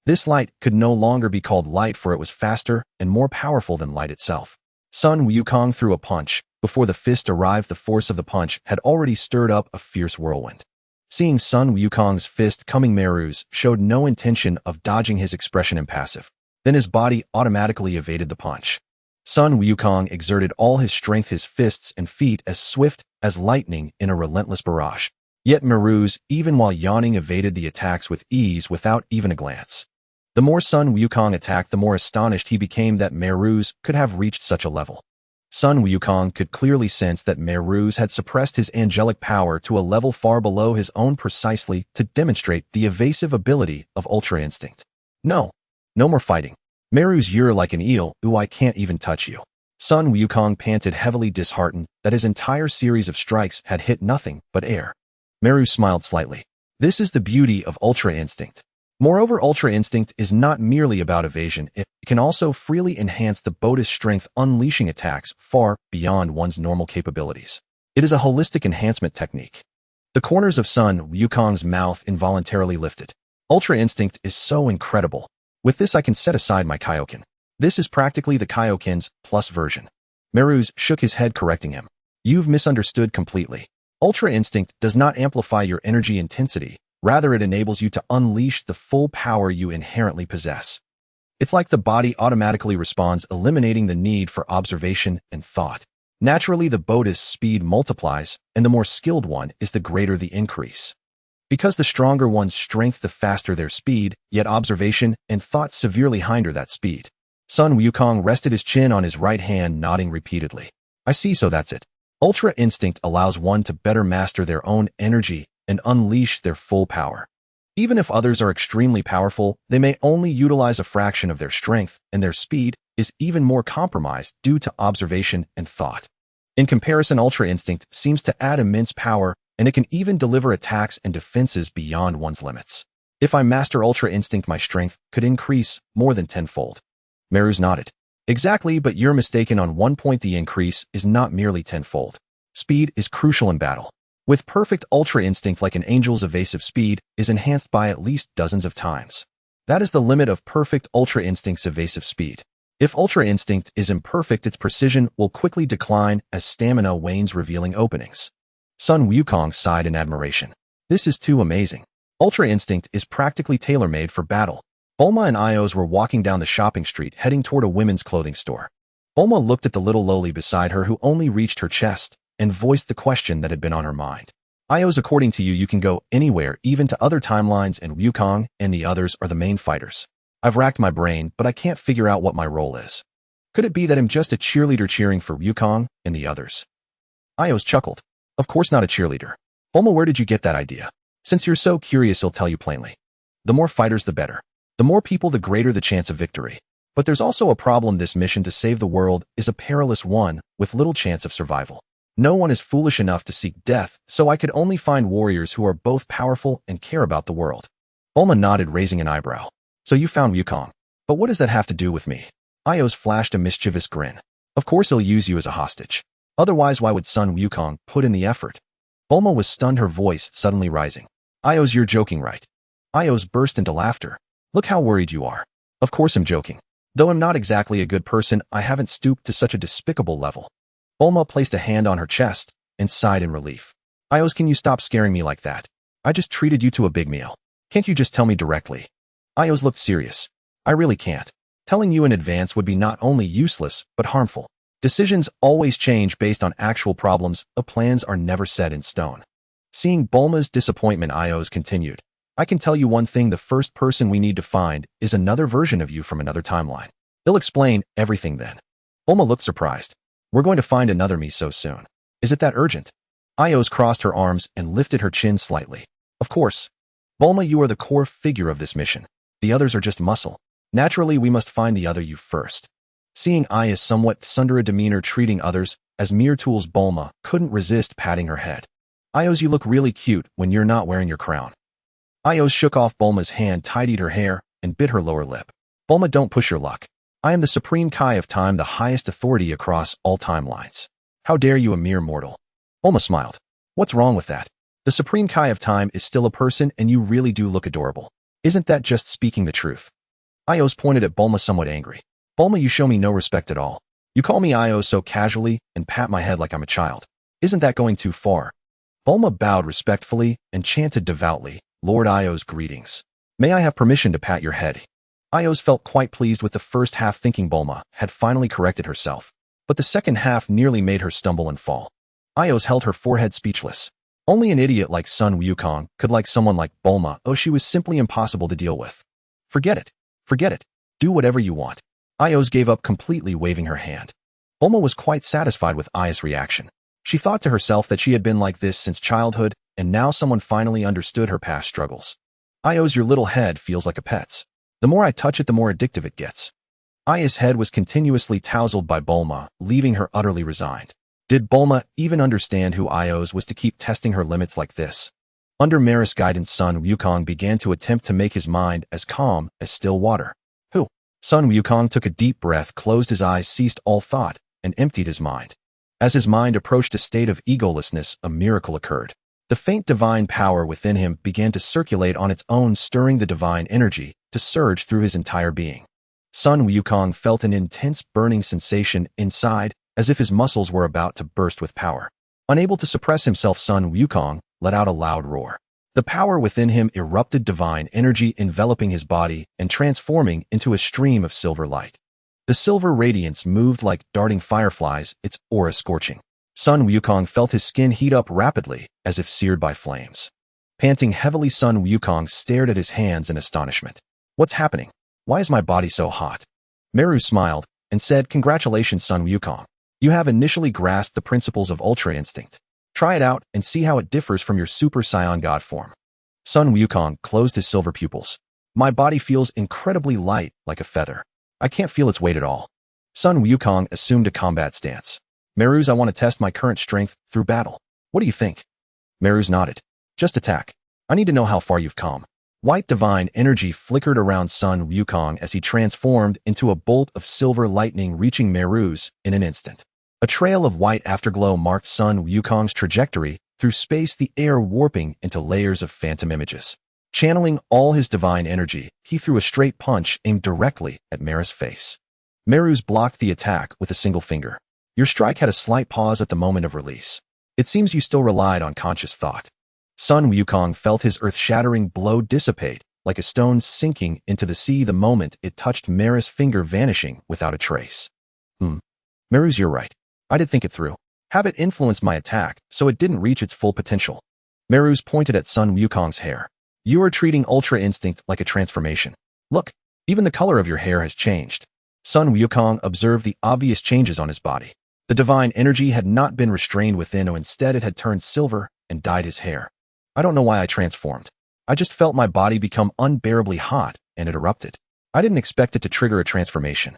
This light could no longer be called light, for it was faster and more powerful than light itself. Son Wukong threw a punch. Before the fist arrived, the force of the punch had already stirred up a fierce whirlwind. Seeing Son Wukong's fist coming, Meru's showed no intention of dodging, his expression impassive. Then his body automatically evaded the punch. Son Wukong exerted all his strength, his fists and feet as swift as lightning in a relentless barrage. Yet Meru's, even while yawning, evaded the attacks with ease without even a glance. The more Son Wukong attacked, the more astonished he became that Meru's could have reached such a level. Son Wukong could clearly sense that Meru's had suppressed his angelic power to a level far below his own, precisely to demonstrate the evasive ability of Ultra Instinct. No more fighting. Meru's, you're like an eel, ooh, I can't even touch you. Son Wukong panted heavily, disheartened that his entire series of strikes had hit nothing but air. Meru smiled slightly. This is the beauty of Ultra Instinct. Moreover, Ultra Instinct is not merely about evasion, it can also freely enhance the body's strength, unleashing attacks far beyond one's normal capabilities. It is a holistic enhancement technique. The corners of Son Wukong's mouth involuntarily lifted. Ultra Instinct is so incredible. With this I can set aside my Kaioken. This is practically the Kaioken's plus version. Meru's shook his head, correcting him. You've misunderstood completely. Ultra Instinct does not amplify your energy intensity. Rather, it enables you to unleash the full power you inherently possess. It's like the body automatically responds, eliminating the need for observation and thought. Naturally, the body's speed multiplies, and the more skilled one is, the greater the increase. Because the stronger one's strength, the faster their speed, yet observation and thought severely hinder that speed. Son Wukong rested his chin on his right hand, nodding repeatedly. I see, so that's it. Ultra Instinct allows one to better master their own energy and unleash their full power. Even if others are extremely powerful, they may only utilize a fraction of their strength, and their speed is even more compromised due to observation and thought. In comparison, Ultra Instinct seems to add immense power, and it can even deliver attacks and defenses beyond one's limits. If I master Ultra Instinct, my strength could increase more than tenfold. Meru's nodded. Exactly, but you're mistaken on one point. The increase is not merely tenfold. Speed is crucial in battle. With perfect Ultra Instinct, like an angel's evasive speed is enhanced by at least dozens of times. That is the limit of perfect Ultra Instinct's evasive speed. If Ultra Instinct is imperfect, its precision will quickly decline as stamina wanes, revealing openings. Son Wukong sighed in admiration. This is too amazing. Ultra Instinct is practically tailor-made for battle. Bulma and Ios were walking down the shopping street, heading toward a women's clothing store. Bulma looked at the little loli beside her, who only reached her chest, and voiced the question that had been on her mind. Ios, according to you, you can go anywhere, even to other timelines, and Wukong and the others are the main fighters. I've racked my brain, but I can't figure out what my role is. Could it be that I'm just a cheerleader cheering for Wukong and the others? Ios chuckled. Of course not a cheerleader. Bulma, where did you get that idea? Since you're so curious, I'll tell you plainly. The more fighters, the better. The more people, the greater the chance of victory. But there's also a problem. This mission to save the world is a perilous one, with little chance of survival. No one is foolish enough to seek death, so I could only find warriors who are both powerful and care about the world. Bulma nodded, raising an eyebrow. So you found Wukong. But what does that have to do with me? Ios flashed a mischievous grin. Of course he'll use you as a hostage. Otherwise, why would Son Wukong put in the effort? Bulma was stunned, her voice suddenly rising. Ios, you're joking, right? Ios burst into laughter. Look how worried you are. Of course I'm joking. Though I'm not exactly a good person, I haven't stooped to such a despicable level. Bulma placed a hand on her chest and sighed in relief. Ios, can you stop scaring me like that? I just treated you to a big meal. Can't you just tell me directly? Ios looked serious. I really can't. Telling you in advance would be not only useless, but harmful. Decisions always change based on actual problems. The plans are never set in stone. Seeing Bulma's disappointment, Ios continued. I can tell you one thing, the first person we need to find is another version of you from another timeline. They'll explain everything then. Bulma looked surprised. We're going to find another me so soon. Is it that urgent? Ios crossed her arms and lifted her chin slightly. Of course. Bulma, you are the core figure of this mission. The others are just muscle. Naturally, we must find the other you first. Seeing Ios somewhat sunder a demeanor, treating others as mere tools, Bulma couldn't resist patting her head. Ios, you look really cute when you're not wearing your crown. Ios shook off Bulma's hand, tidied her hair, and bit her lower lip. Bulma, don't push your luck. I am the Supreme Kai of Time, the highest authority across all timelines. How dare you, a mere mortal? Bulma smiled. What's wrong with that? The Supreme Kai of Time is still a person and you really do look adorable. Isn't that just speaking the truth? Ios pointed at Bulma somewhat angry. Bulma, you show me no respect at all. You call me Ios so casually and pat my head like I'm a child. Isn't that going too far? Bulma bowed respectfully and chanted devoutly, Lord Ios, greetings. May I have permission to pat your head? Ios felt quite pleased with the first half, thinking Bulma had finally corrected herself. But the second half nearly made her stumble and fall. Ios held her forehead speechless. Only an idiot like Son Wukong could like someone like Bulma. Oh, she was simply impossible to deal with. Forget it. Forget it. Do whatever you want. Ios gave up completely, waving her hand. Bulma was quite satisfied with Ios' reaction. She thought to herself that she had been like this since childhood, and now someone finally understood her past struggles. Ios, your little head feels like a pet's. The more I touch it, the more addictive it gets. Ios' head was continuously tousled by Bulma, leaving her utterly resigned. Did Bulma even understand who Ios was to keep testing her limits like this? Under Maris' guidance, Son Wukong began to attempt to make his mind as calm as still water. Who? Son Wukong took a deep breath, closed his eyes, ceased all thought, and emptied his mind. As his mind approached a state of egolessness, a miracle occurred. The faint divine power within him began to circulate on its own, stirring the divine energy to surge through his entire being. Son Wukong felt an intense burning sensation inside, as if his muscles were about to burst with power. Unable to suppress himself, Son Wukong let out a loud roar. The power within him erupted, divine energy enveloping his body and transforming into a stream of silver light. The silver radiance moved like darting fireflies, its aura scorching. Son Wukong felt his skin heat up rapidly, as if seared by flames. Panting heavily, Son Wukong stared at his hands in astonishment. What's happening? Why is my body so hot? Meru smiled and said, Congratulations, Son Wukong. You have initially grasped the principles of Ultra Instinct. Try it out and see how it differs from your Super Saiyan God form. Son Wukong closed his silver pupils. My body feels incredibly light, like a feather. I can't feel its weight at all. Son Wukong assumed a combat stance. Merus, I want to test my current strength through battle. What do you think? Merus nodded. Just attack. I need to know how far you've come. White divine energy flickered around Son Wukong as he transformed into a bolt of silver lightning, reaching Merus in an instant. A trail of white afterglow marked Son Wukong's trajectory through space, the air warping into layers of phantom images. Channeling all his divine energy, he threw a straight punch aimed directly at Merus' face. Merus blocked the attack with a single finger. Your strike had a slight pause at the moment of release. It seems you still relied on conscious thought. Son Wukong felt his earth-shattering blow dissipate, like a stone sinking into the sea the moment it touched Merus' finger, vanishing without a trace. Merus, you're right. I did think it through. Habit influenced my attack, so it didn't reach its full potential. Merus pointed at Son Wukong's hair. You are treating Ultra Instinct like a transformation. Look, even the color of your hair has changed. Son Wukong observed the obvious changes on his body. The divine energy had not been restrained within, instead it had turned silver and dyed his hair. I don't know why I transformed. I just felt my body become unbearably hot, and it erupted. I didn't expect it to trigger a transformation.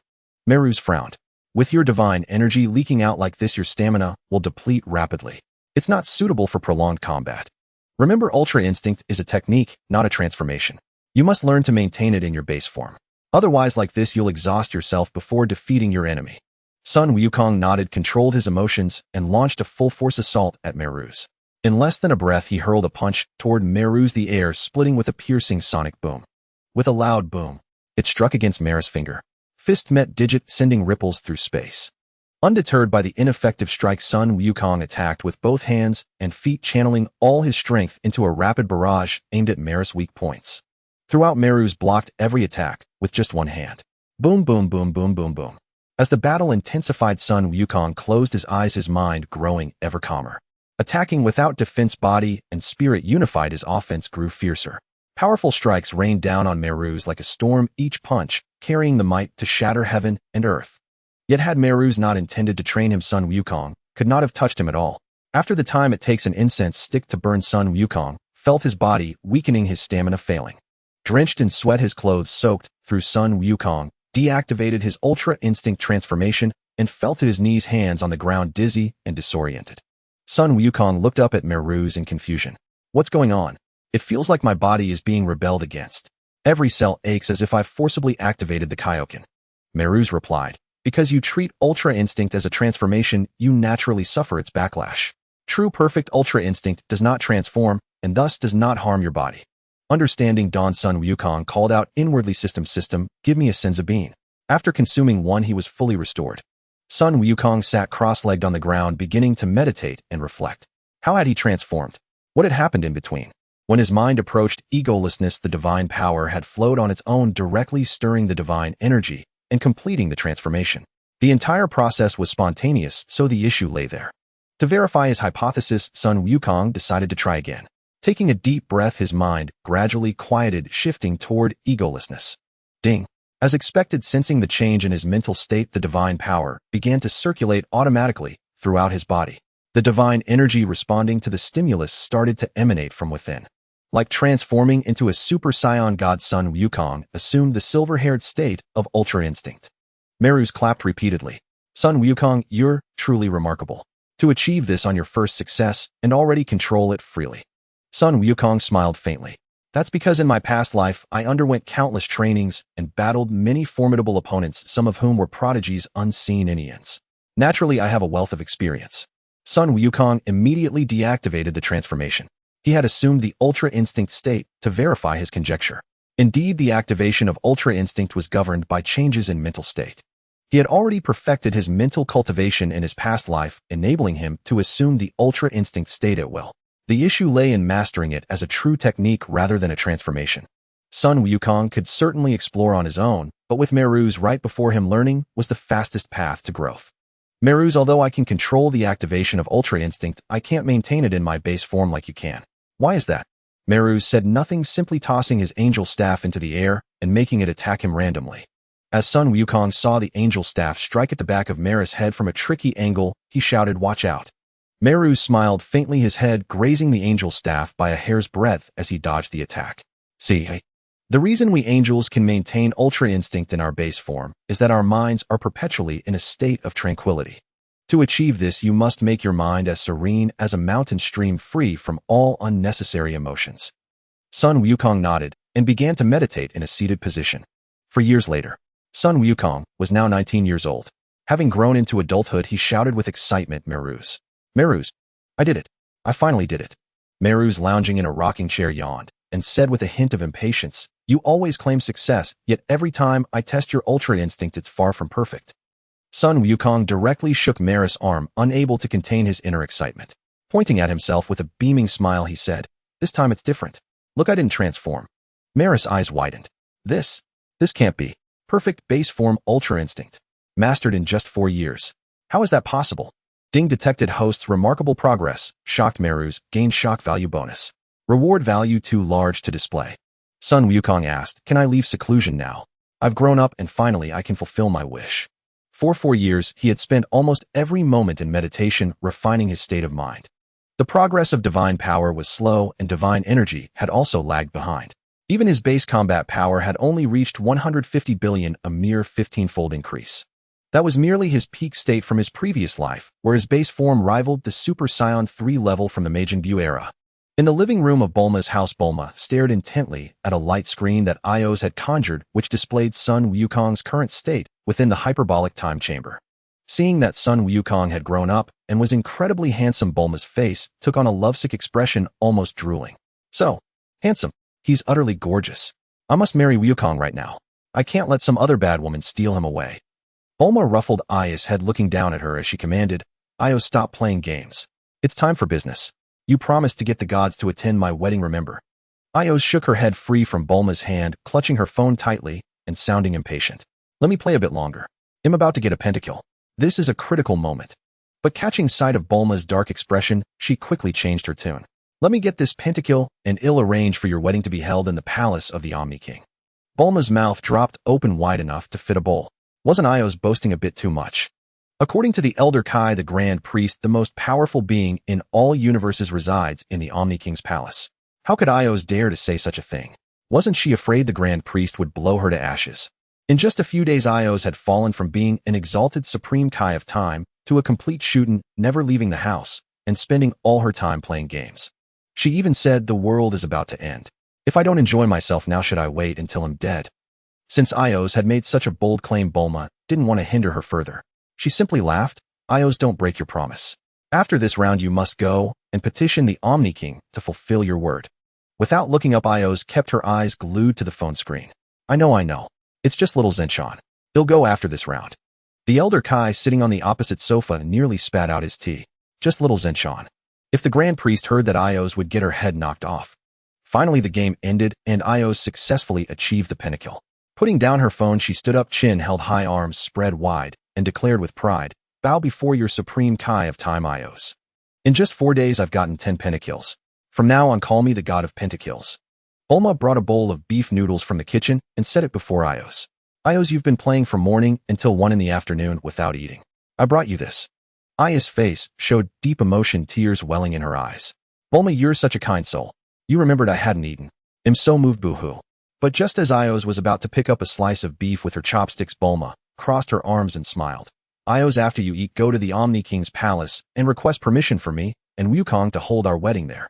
Merus frowned. With your divine energy leaking out like this, your stamina will deplete rapidly. It's not suitable for prolonged combat. Remember, Ultra Instinct is a technique, not a transformation. You must learn to maintain it in your base form. Otherwise, like this, you'll exhaust yourself before defeating your enemy. Son Wukong nodded, controlled his emotions, and launched a full-force assault at Merus. In less than a breath, he hurled a punch toward Merus, the air splitting with a piercing sonic boom. With a loud boom, it struck against Merus' finger. Fist met digit, sending ripples through space. Undeterred by the ineffective strike, Son Wukong attacked with both hands and feet, channeling all his strength into a rapid barrage aimed at Merus' weak points. Throughout, Merus blocked every attack with just one hand. Boom, boom, boom, boom, boom, boom. As the battle intensified, Son Wukong closed his eyes, his mind growing ever calmer. Attacking without defense, body and spirit unified, his offense grew fiercer. Powerful strikes rained down on Merus like a storm, each punch carrying the might to shatter heaven and earth. Yet had Merus not intended to train him, Son Wukong could not have touched him at all. After the time it takes an incense stick to burn, Son Wukong felt his body weakening, his stamina failing. Drenched in sweat, his clothes soaked through, Son Wukong deactivated his Ultra Instinct transformation and fell to his knees, hands on the ground, dizzy and disoriented. Son Wukong looked up at Merus in confusion. What's going on? It feels like my body is being rebelled against. Every cell aches as if I've forcibly activated the Kaioken. Meru's replied. Because you treat Ultra Instinct as a transformation, you naturally suffer its backlash. True perfect Ultra Instinct does not transform, and thus does not harm your body. Understanding dawned, Son Wukong called out inwardly, System, give me a Senzu Bean. After consuming one, he was fully restored. Son Wukong sat cross-legged on the ground, beginning to meditate and reflect. How had he transformed? What had happened in between? When his mind approached egolessness, the divine power had flowed on its own, directly stirring the divine energy and completing the transformation. The entire process was spontaneous, so the issue lay there. To verify his hypothesis, Son Wukong decided to try again. Taking a deep breath, his mind gradually quieted, shifting toward egolessness. Ding. As expected, sensing the change in his mental state, the divine power began to circulate automatically throughout his body. The divine energy responding to the stimulus started to emanate from within. Like transforming into a Super Saiyan god, Son Wukong assumed the silver-haired state of Ultra Instinct. Meru's clapped repeatedly. Son Wukong, you're truly remarkable. To achieve this on your first success and already control it freely. Son Wukong smiled faintly. That's because in my past life, I underwent countless trainings and battled many formidable opponents, some of whom were prodigies, unseen Indians. Naturally, I have a wealth of experience. Son Wukong immediately deactivated the transformation. He had assumed the Ultra Instinct state to verify his conjecture. Indeed, the activation of Ultra Instinct was governed by changes in mental state. He had already perfected his mental cultivation in his past life, enabling him to assume the Ultra Instinct state at will. The issue lay in mastering it as a true technique rather than a transformation. Son Wukong could certainly explore on his own, but with Meru's right before him, learning was the fastest path to growth. Meru's, although I can control the activation of Ultra Instinct, I can't maintain it in my base form like you can. Why is that? Meru said nothing, simply tossing his angel staff into the air and making it attack him randomly. As Son Wukong saw the angel staff strike at the back of Meru's head from a tricky angle, he shouted, "Watch out." Meru smiled faintly, his head grazing the angel staff by a hair's breadth as he dodged the attack. See, the reason we angels can maintain Ultra Instinct in our base form is that our minds are perpetually in a state of tranquility. To achieve this, you must make your mind as serene as a mountain stream, free from all unnecessary emotions. Son Wukong nodded and began to meditate in a seated position. For years later, Son Wukong was now 19 years old. Having grown into adulthood, he shouted with excitement, Meru's, I did it. I finally did it. Meru's, lounging in a rocking chair, yawned and said with a hint of impatience, you always claim success, yet every time I test your Ultra Instinct, it's far from perfect. Son Wukong directly shook Meru's arm, unable to contain his inner excitement. Pointing at himself with a beaming smile, he said, this time it's different. Look, I didn't transform. Meru's eyes widened. This can't be. Perfect base form Ultra Instinct. Mastered in just 4 years. How is that possible? Ding, detected host's remarkable progress. Shocked Meru's, gained shock value bonus. Reward value too large to display. Son Wukong asked, can I leave seclusion now? I've grown up and finally I can fulfill my wish. For 4 years, he had spent almost every moment in meditation, refining his state of mind. The progress of divine power was slow, and divine energy had also lagged behind. Even his base combat power had only reached 150 billion, a mere 15-fold increase. That was merely his peak state from his previous life, where his base form rivaled the Super Saiyan 3 level from the Majin Buu era. In the living room of Bulma's house, Bulma stared intently at a light screen that Ios had conjured, which displayed Son Wukong's current state within the hyperbolic time chamber. Seeing that Son Wukong had grown up and was incredibly handsome, Bulma's face took on a lovesick expression, almost drooling. So handsome. He's utterly gorgeous. I must marry Wukong right now. I can't let some other bad woman steal him away. Bulma ruffled Ios' head, looking down at her as she commanded, Ios, stop playing games. It's time for business. You promised to get the gods to attend my wedding, remember? Ios shook her head free from Bulma's hand, clutching her phone tightly and sounding impatient. Let me play a bit longer. I'm about to get a pentakill. This is a critical moment. But catching sight of Bulma's dark expression, she quickly changed her tune. Let me get this pentakill, and I'll arrange for your wedding to be held in the palace of the Omni King. Bulma's mouth dropped open wide enough to fit a bowl. Wasn't Ios boasting a bit too much? According to the Elder Kai, the Grand Priest, the most powerful being in all universes resides in the Omni King's palace. How could Ios dare to say such a thing? Wasn't she afraid the Grand Priest would blow her to ashes? In just a few days, Ios had fallen from being an exalted supreme Kai of time to a complete shootin', never leaving the house and spending all her time playing games. She even said the world is about to end. If I don't enjoy myself now, should I wait until I'm dead? Since Ios had made such a bold claim, Bulma didn't want to hinder her further. She simply laughed. Ios, don't break your promise. After this round you must go and petition the Omni King to fulfill your word. Without looking up, Ios kept her eyes glued to the phone screen. I know. It's just little Zenshan. He'll go after this round. The Elder Kai, sitting on the opposite sofa, nearly spat out his tea. Just little Zenshan. If the Grand Priest heard that, Ios would get her head knocked off. Finally, the game ended, and Ios successfully achieved the pentakill. Putting down her phone, she stood up, chin held high, arms spread wide, and declared with pride, bow before your supreme Kai of time, Ios. In just 4 days, I've gotten 10 pentakills. From now on, call me the god of pentakills. Bulma brought a bowl of beef noodles from the kitchen and set it before Ios. Ios, you've been playing from morning until 1 in the afternoon without eating. I brought you this. Ios' face showed deep emotion, tears welling in her eyes. Bulma, you're such a kind soul. You remembered I hadn't eaten. I'm so moved, boo-hoo. But just as Ios was about to pick up a slice of beef with her chopsticks, Bulma crossed her arms and smiled. Ios, after you eat, go to the Omni King's palace and request permission for me and Wukong to hold our wedding there.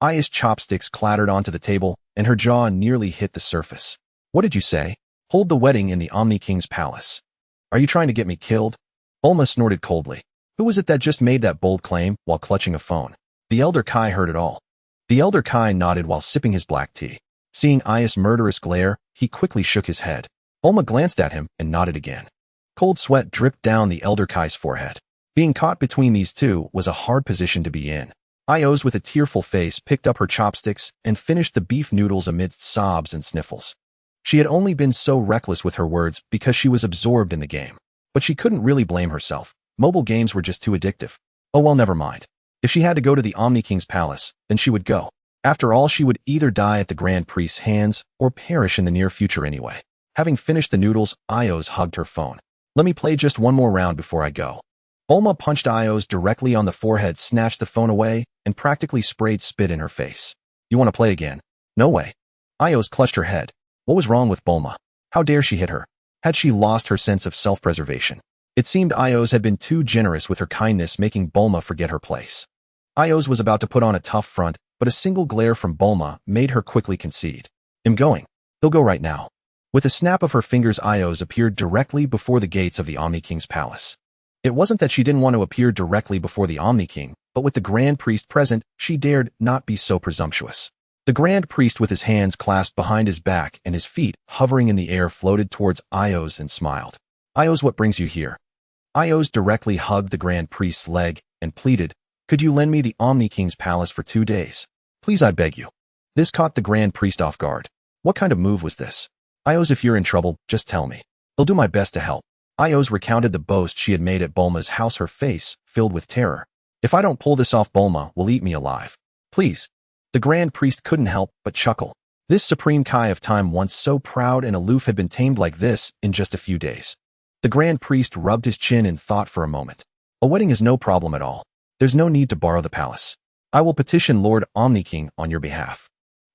Ios' chopsticks clattered onto the table, and her jaw nearly hit the surface. What did you say? Hold the wedding in the Omni King's palace. Are you trying to get me killed? Bulma snorted coldly. Who was it that just made that bold claim while clutching a phone? The Elder Kai heard it all. The Elder Kai nodded while sipping his black tea. Seeing Ios' murderous glare, he quickly shook his head. Bulma glanced at him and nodded again. Cold sweat dripped down the Elder Kai's forehead. Being caught between these two was a hard position to be in. Ios, with a tearful face, picked up her chopsticks and finished the beef noodles amidst sobs and sniffles. She had only been so reckless with her words because she was absorbed in the game. But she couldn't really blame herself. Mobile games were just too addictive. Oh well, never mind. If she had to go to the Omni King's palace, then she would go. After all, she would either die at the Grand Priest's hands or perish in the near future anyway. Having finished the noodles, Ios hugged her phone. Let me play just one more round before I go. Bulma punched Ios directly on the forehead, snatched the phone away, and practically sprayed spit in her face. You want to play again? No way. Ios clutched her head. What was wrong with Bulma? How dare she hit her? Had she lost her sense of self-preservation? It seemed Ios had been too generous with her kindness, making Bulma forget her place. Ios was about to put on a tough front, but a single glare from Bulma made her quickly concede. I'm going. He'll go right now. With a snap of her fingers, Ios appeared directly before the gates of the Omni King's palace. It wasn't that she didn't want to appear directly before the Omni King, but with the Grand Priest present, she dared not be so presumptuous. The Grand Priest, with his hands clasped behind his back and his feet hovering in the air, floated towards Ios and smiled. Ios, what brings you here? Ios directly hugged the Grand Priest's leg and pleaded, could you lend me the Omni King's palace for 2 days? Please, I beg you. This caught the Grand Priest off guard. What kind of move was this? Ios, if you're in trouble, just tell me. I'll do my best to help. Ios recounted the boast she had made at Bulma's house, her face filled with terror. If I don't pull this off, Bulma will eat me alive. Please. The Grand Priest couldn't help but chuckle. This supreme Kai of time, once so proud and aloof, had been tamed like this in just a few days. The Grand Priest rubbed his chin in thought for a moment. A wedding is no problem at all. There's no need to borrow the palace. I will petition Lord Omni King on your behalf.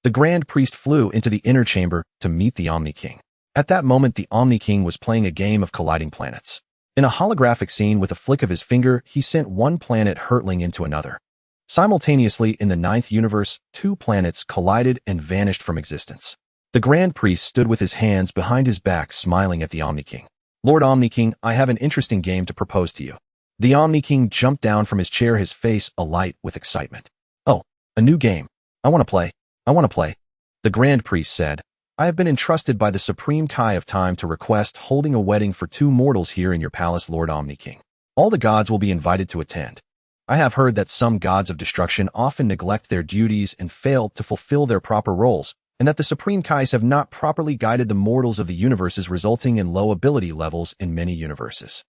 The Grand Priest flew into the inner chamber to meet the Omni King. At that moment, the Omni King was playing a game of colliding planets. In a holographic scene, with a flick of his finger, he sent one planet hurtling into another. Simultaneously, in the 9th universe, 2 planets collided and vanished from existence. The Grand Priest stood with his hands behind his back, smiling at the Omni King. Lord Omni King, I have an interesting game to propose to you. The Omni King jumped down from his chair, his face alight with excitement. Oh, a new game. I want to play. I want to play. The Grand Priest said, I have been entrusted by the Supreme Kai of Time to request holding a wedding for 2 mortals here in your palace, Lord Omni King. All the gods will be invited to attend. I have heard that some gods of destruction often neglect their duties and fail to fulfill their proper roles, and that the Supreme Kais have not properly guided the mortals of the universes, resulting in low ability levels in many universes.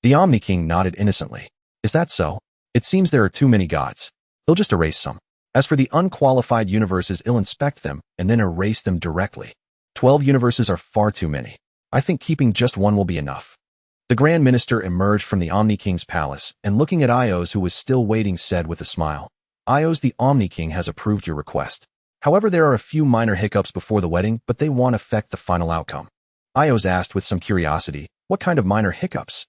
The Omni King nodded innocently. Is that so? It seems there are too many gods. He'll just erase some. As for the unqualified universes, he'll inspect them and then erase them directly. 12 universes are far too many. I think keeping just 1 will be enough. The Grand Minister emerged from the Omni King's palace and, looking at Ios, who was still waiting, said with a smile, Ios, the Omni King has approved your request. However, there are a few minor hiccups before the wedding, but they won't affect the final outcome. Ios asked with some curiosity, what kind of minor hiccups?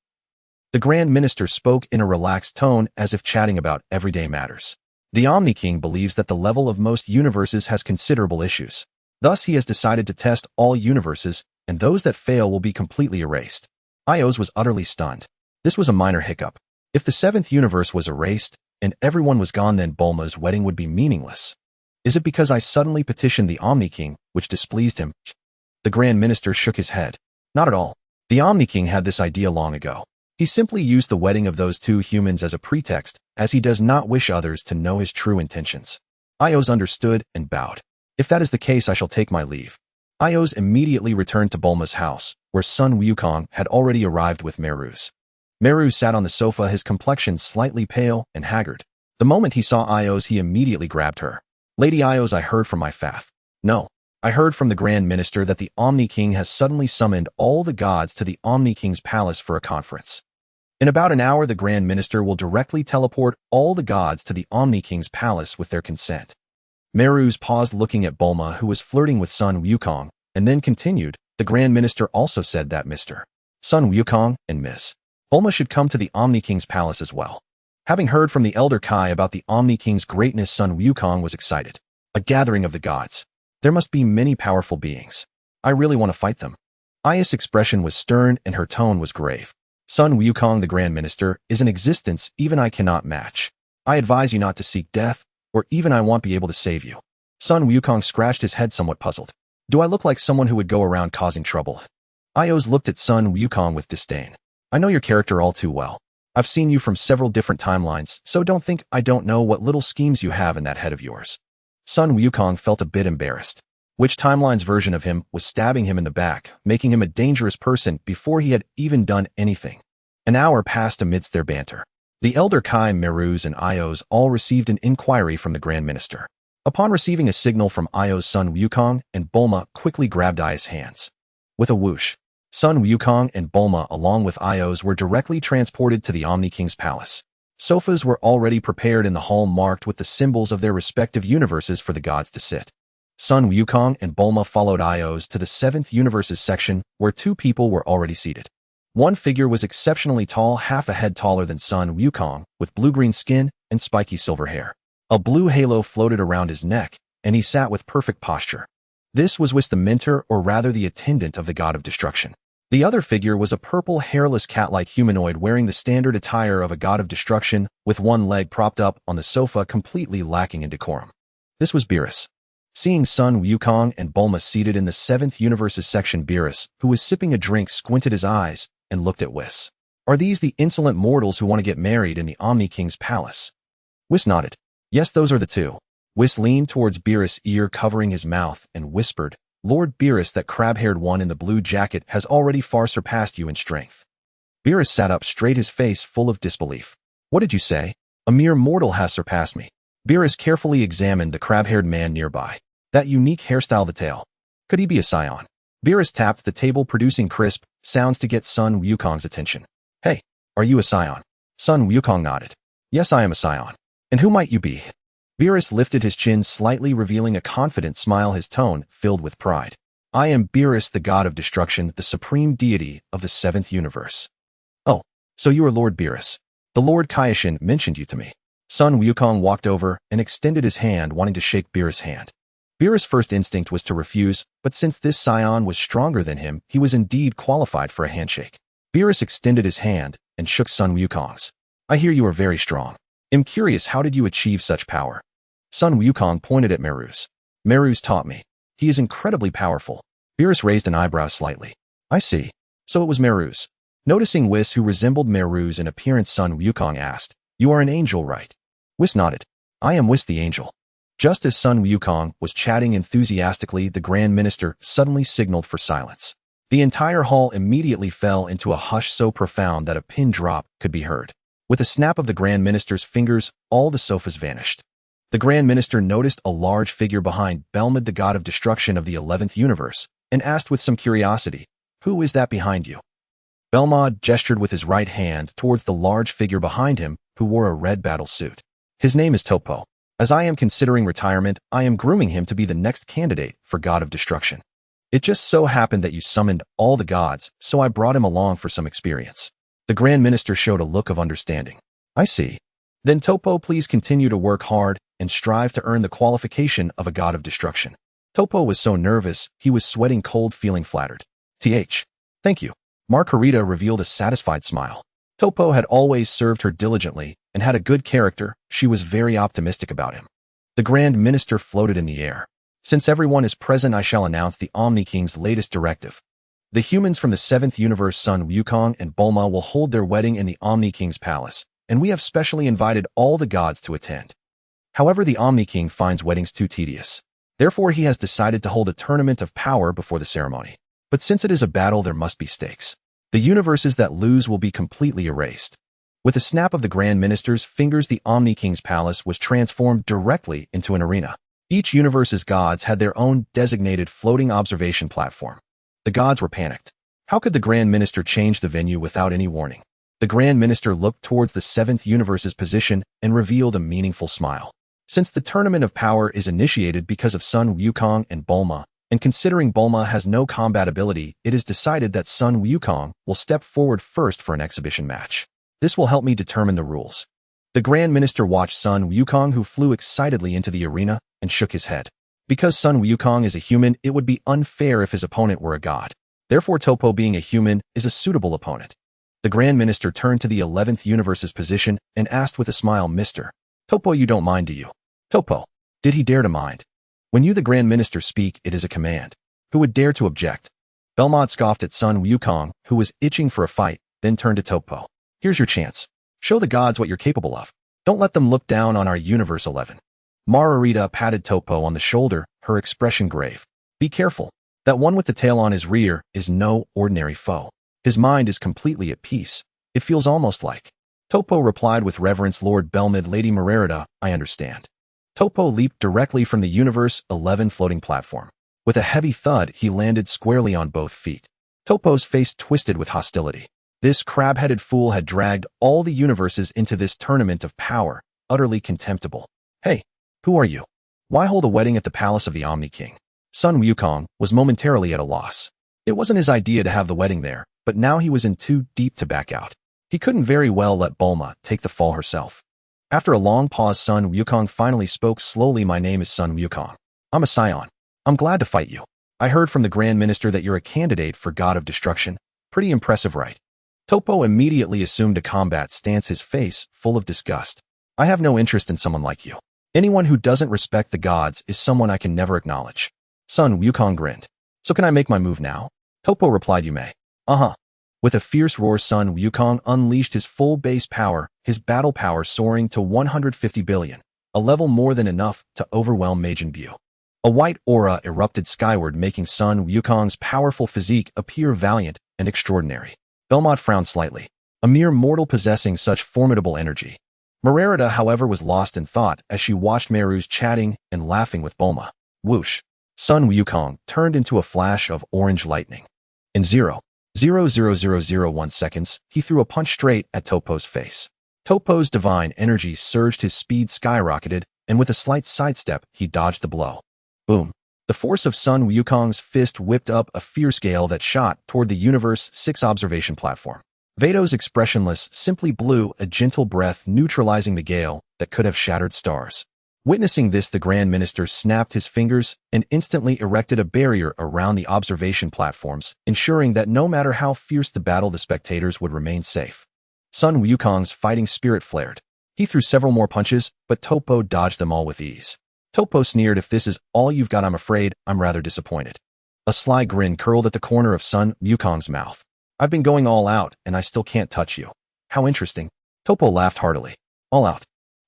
The Grand Minister spoke in a relaxed tone, as if chatting about everyday matters. The Omni King believes that the level of most universes has considerable issues. Thus, he has decided to test all universes and those that fail will be completely erased. Ios was utterly stunned. This was a minor hiccup. If the seventh universe was erased, and everyone was gone, then Bulma's wedding would be meaningless. Is it because I suddenly petitioned the Omni King, which displeased him? The Grand Minister shook his head. Not at all. The Omni King had this idea long ago. He simply used the wedding of those two humans as a pretext, as he does not wish others to know his true intentions. Ios understood and bowed. If that is the case, I shall take my leave. Ios immediately returned to Bulma's house, where Sun Wukong had already arrived with Meruz. Meruz sat on the sofa, his complexion slightly pale and haggard. The moment he saw Ios, he immediately grabbed her. Lady Ios, I heard from my fath. No. I heard from the Grand Minister that the Omni King has suddenly summoned all the gods to the Omni King's palace for a conference. In about an hour, the Grand Minister will directly teleport all the gods to the Omni King's palace with their consent. Meruz paused, looking at Bulma, who was flirting with Sun Wukong, and then continued, the Grand Minister also said that Mr. Sun Wukong and Ms. Bulma should come to the Omni King's palace as well. Having heard from the Elder Kai about the Omni King's greatness, Sun Wukong was excited. A gathering of the gods. There must be many powerful beings. I really want to fight them. Aya's expression was stern and her tone was grave. Sun Wukong, the Grand Minister, is an existence even I cannot match. I advise you not to seek death, or even I won't be able to save you. Sun Wukong scratched his head, somewhat puzzled. Do I look like someone who would go around causing trouble? Ios looked at Sun Wukong with disdain. I know your character all too well. I've seen you from several different timelines, so don't think I don't know what little schemes you have in that head of yours. Sun Wukong felt a bit embarrassed. Which timeline's version of him was stabbing him in the back, making him a dangerous person before he had even done anything. An hour passed amidst their banter. The Elder Kai, Meruz, and Ios all received an inquiry from the Grand Minister. Upon receiving a signal from Ios, Sun Wukong and Bulma quickly grabbed Aya's hands. With a whoosh, Sun Wukong and Bulma along with Ios were directly transported to the Omni King's palace. Sofas were already prepared in the hall marked with the symbols of their respective universes for the gods to sit. Sun Wukong and Bulma followed Ios to the 7th Universes section, where two people were already seated. One figure was exceptionally tall, half a head taller than Sun Wukong, with blue-green skin and spiky silver hair. A blue halo floated around his neck, and he sat with perfect posture. This was Whis, the mentor, or rather the attendant of the god of destruction. The other figure was a purple, hairless cat-like humanoid wearing the standard attire of a god of destruction, with one leg propped up on the sofa, completely lacking in decorum. This was Beerus. Seeing Sun Wukong and Bulma seated in the 7th Universes section, Beerus, who was sipping a drink, squinted his eyes and looked at Whis. Are these the insolent mortals who want to get married in the Omni King's palace? Whis nodded. Yes, those are the two. Whis leaned towards Beerus' ear, covering his mouth, and whispered, Lord Beerus, that crab-haired one in the blue jacket has already far surpassed you in strength. Beerus sat up straight, his face full of disbelief. What did you say? A mere mortal has surpassed me. Beerus carefully examined the crab-haired man nearby. That unique hairstyle, the tail. Could he be a Saiyan? Beerus tapped the table, producing crisp sounds to get Sun Wukong's attention. Hey, are you a Saiyan? Sun Wukong nodded. Yes, I am a Saiyan. And who might you be? Beerus lifted his chin slightly, revealing a confident smile, his tone filled with pride. I am Beerus, the god of destruction, the supreme deity of the 7th universe. Oh, so you are Lord Beerus. The Lord Kaioshin mentioned you to me. Sun Wukong walked over and extended his hand, wanting to shake Beerus' hand. Beerus' first instinct was to refuse, but since this Saiyan was stronger than him, he was indeed qualified for a handshake. Beerus extended his hand and shook Sun Wukong's. I hear you are very strong. I'm curious, how did you achieve such power? Sun Wukong pointed at Meruz. Meruz taught me. He is incredibly powerful. Beerus raised an eyebrow slightly. I see. So it was Meruz. Noticing Whis, who resembled Meruz in appearance, Sun Wukong asked, You are an angel, right? Whis nodded. I am Whis the angel. Just as Sun Wukong was chatting enthusiastically, the Grand Minister suddenly signaled for silence. The entire hall immediately fell into a hush so profound that a pin drop could be heard. With a snap of the Grand Minister's fingers, all the sofas vanished. The Grand Minister noticed a large figure behind Belmod, the god of destruction of the 11th universe, and asked with some curiosity, Who is that behind you? Belmod gestured with his right hand towards the large figure behind him, who wore a red battle suit. His name is Topo. As I am considering retirement, I am grooming him to be the next candidate for God of Destruction. It just so happened that you summoned all the gods, so I brought him along for some experience. The Grand Minister showed a look of understanding. I see. Then Topo, please continue to work hard and strive to earn the qualification of a God of Destruction. Topo was so nervous, he was sweating cold, feeling flattered. Thank you. Margarita revealed a satisfied smile. Topo had always served her diligently and had a good character. She was very optimistic about him. The Grand Minister floated in the air. Since everyone is present, I shall announce the Omni King's latest directive. The humans from the 7th universe, Son Wukong and Bulma, will hold their wedding in the Omni King's palace, and we have specially invited all the gods to attend. However, the Omni King finds weddings too tedious. Therefore, he has decided to hold a tournament of power before the ceremony. But since it is a battle, there must be stakes. The universes that lose will be completely erased. With a snap of the Grand Minister's fingers, the Omni King's palace was transformed directly into an arena. Each universe's gods had their own designated floating observation platform. The gods were panicked. How could the Grand Minister change the venue without any warning? The Grand Minister looked towards the 7th universe's position and revealed a meaningful smile. Since the Tournament of Power is initiated because of Son Wukong and Bulma, and considering Bulma has no combat ability, it is decided that Son Wukong will step forward first for an exhibition match. This will help me determine the rules. The Grand Minister watched Son Wukong, who flew excitedly into the arena, and shook his head. Because Son Wukong is a human, it would be unfair if his opponent were a god. Therefore, Topo, being a human, is a suitable opponent. The Grand Minister turned to the 11th universe's position and asked with a smile, Mr. Topo, you don't mind, do you? Topo. Did he dare to mind? When you, the Grand Minister, speak, it is a command. Who would dare to object? Belmont scoffed at Son Wukong, who was itching for a fight, then turned to Topo. Here's your chance. Show the gods what you're capable of. Don't let them look down on our Universe 11. Margarita patted Topo on the shoulder, her expression grave. Be careful. That one with the tail on his rear is no ordinary foe. His mind is completely at peace. It feels almost like. Topo replied with reverence, Lord Belmid, Lady Margarita, I understand. Topo leaped directly from the Universe 11 floating platform. With a heavy thud, he landed squarely on both feet. Topo's face twisted with hostility. This crab-headed fool had dragged all the universes into this tournament of power, utterly contemptible. Hey, who are you? Why hold a wedding at the palace of the Omni King? Son Wukong was momentarily at a loss. It wasn't his idea to have the wedding there, but now he was in too deep to back out. He couldn't very well let Bulma take the fall herself. After a long pause, Son Wukong finally spoke slowly. My name is Son Wukong. I'm a Saiyan. I'm glad to fight you. I heard from the Grand Minister that you're a candidate for God of Destruction. Pretty impressive, right? Topo immediately assumed a combat stance, his face full of disgust. I have no interest in someone like you. Anyone who doesn't respect the gods is someone I can never acknowledge. Son Wukong grinned. So can I make my move now? Topo replied, you may. Uh-huh. With a fierce roar, Son Wukong unleashed his full base power, his battle power soaring to 150 billion, a level more than enough to overwhelm Majin Buu. A white aura erupted skyward, making Son Wukong's powerful physique appear valiant and extraordinary. Belmont frowned slightly. A mere mortal possessing such formidable energy. Margarita, however, was lost in thought as she watched Meru's chatting and laughing with Bulma. Whoosh! Son Wukong turned into a flash of orange lightning. In 0.00001 seconds, he threw a punch straight at Topo's face. Topo's divine energy surged, his speed skyrocketed, and with a slight sidestep, he dodged the blow. Boom! The force of Son Wukong's fist whipped up a fierce gale that shot toward the Universe 6 observation platform. Veto's expressionless simply blew a gentle breath, neutralizing the gale that could have shattered stars. Witnessing this, the Grand Minister snapped his fingers and instantly erected a barrier around the observation platforms, ensuring that no matter how fierce the battle, the spectators would remain safe. Son Wukong's fighting spirit flared. He threw several more punches, but Topo dodged them all with ease. Topo sneered, if this is all you've got, I'm afraid I'm rather disappointed. A sly grin curled at the corner of Son Wukong's mouth. I've been going all out, and I still can't touch you. How interesting. Topo laughed heartily. All out.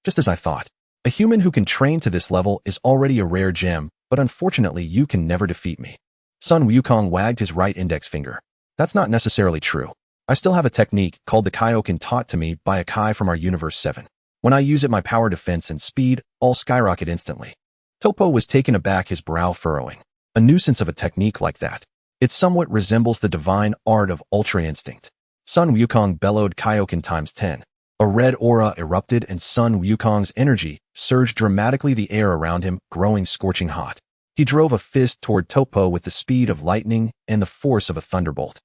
Just as I thought. A human who can train to this level is already a rare gem, but unfortunately you can never defeat me. Son Wukong wagged his right index finger. That's not necessarily true. I still have a technique called the Kaioken taught to me by a Kai from our Universe 7. When I use it, my power, defense, and speed all skyrocket instantly. Topo was taken aback, his brow furrowing. A nuisance of a technique like that. It somewhat resembles the divine art of Ultra Instinct. Son Wukong bellowed, Kaioken times 10. A red aura erupted and Son Wukong's energy surged dramatically, the air around him growing scorching hot. He drove a fist toward Topo with the speed of lightning and the force of a thunderbolt.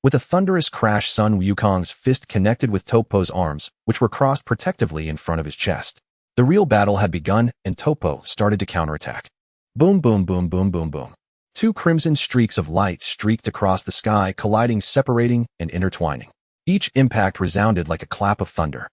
With a thunderous crash, Son Wukong's fist connected with Topo's arms, which were crossed protectively in front of his chest. The real battle had begun, and Topo started to counterattack. Boom, boom, boom, boom, boom, boom. Two crimson streaks of light streaked across the sky, colliding, separating, and intertwining. Each impact resounded like a clap of thunder.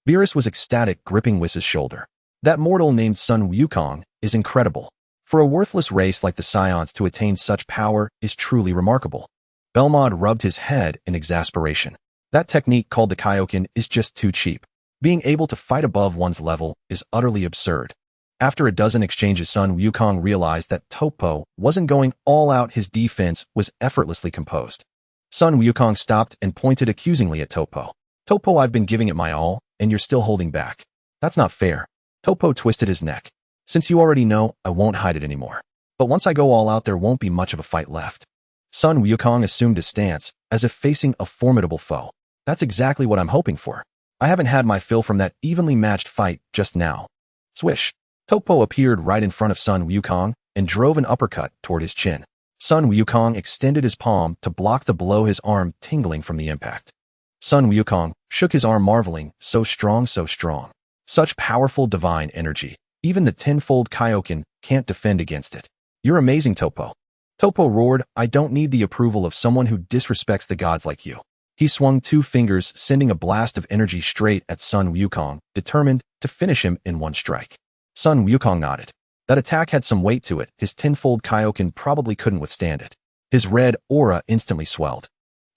Beerus was ecstatic, gripping Whis' shoulder. That mortal named Son Wukong is incredible. For a worthless race like the Saiyans to attain such power is truly remarkable. Belmod rubbed his head in exasperation. That technique called the Kaioken is just too cheap. Being able to fight above one's level is utterly absurd. After a dozen exchanges, Son Wukong realized that Topo wasn't going all out. His defense was effortlessly composed. Son Wukong stopped and pointed accusingly at Topo. Topo, I've been giving it my all, and you're still holding back. That's not fair. Topo twisted his neck. Since you already know, I won't hide it anymore. But once I go all out, there won't be much of a fight left. Son Wukong assumed a stance, as if facing a formidable foe. That's exactly what I'm hoping for. I haven't had my fill from that evenly matched fight just now. Swish. Topo appeared right in front of Son Wukong and drove an uppercut toward his chin. Son Wukong extended his palm to block the blow, his arm tingling from the impact. Son Wukong shook his arm, marveling, so strong, so strong. Such powerful divine energy. Even the tenfold Kaioken can't defend against it. You're amazing, Topo. Topo roared, I don't need the approval of someone who disrespects the gods like you. He swung two fingers, sending a blast of energy straight at Son Wukong, determined to finish him in one strike. Son Wukong nodded. That attack had some weight to it. His tenfold Kaioken probably couldn't withstand it. His red aura instantly swelled.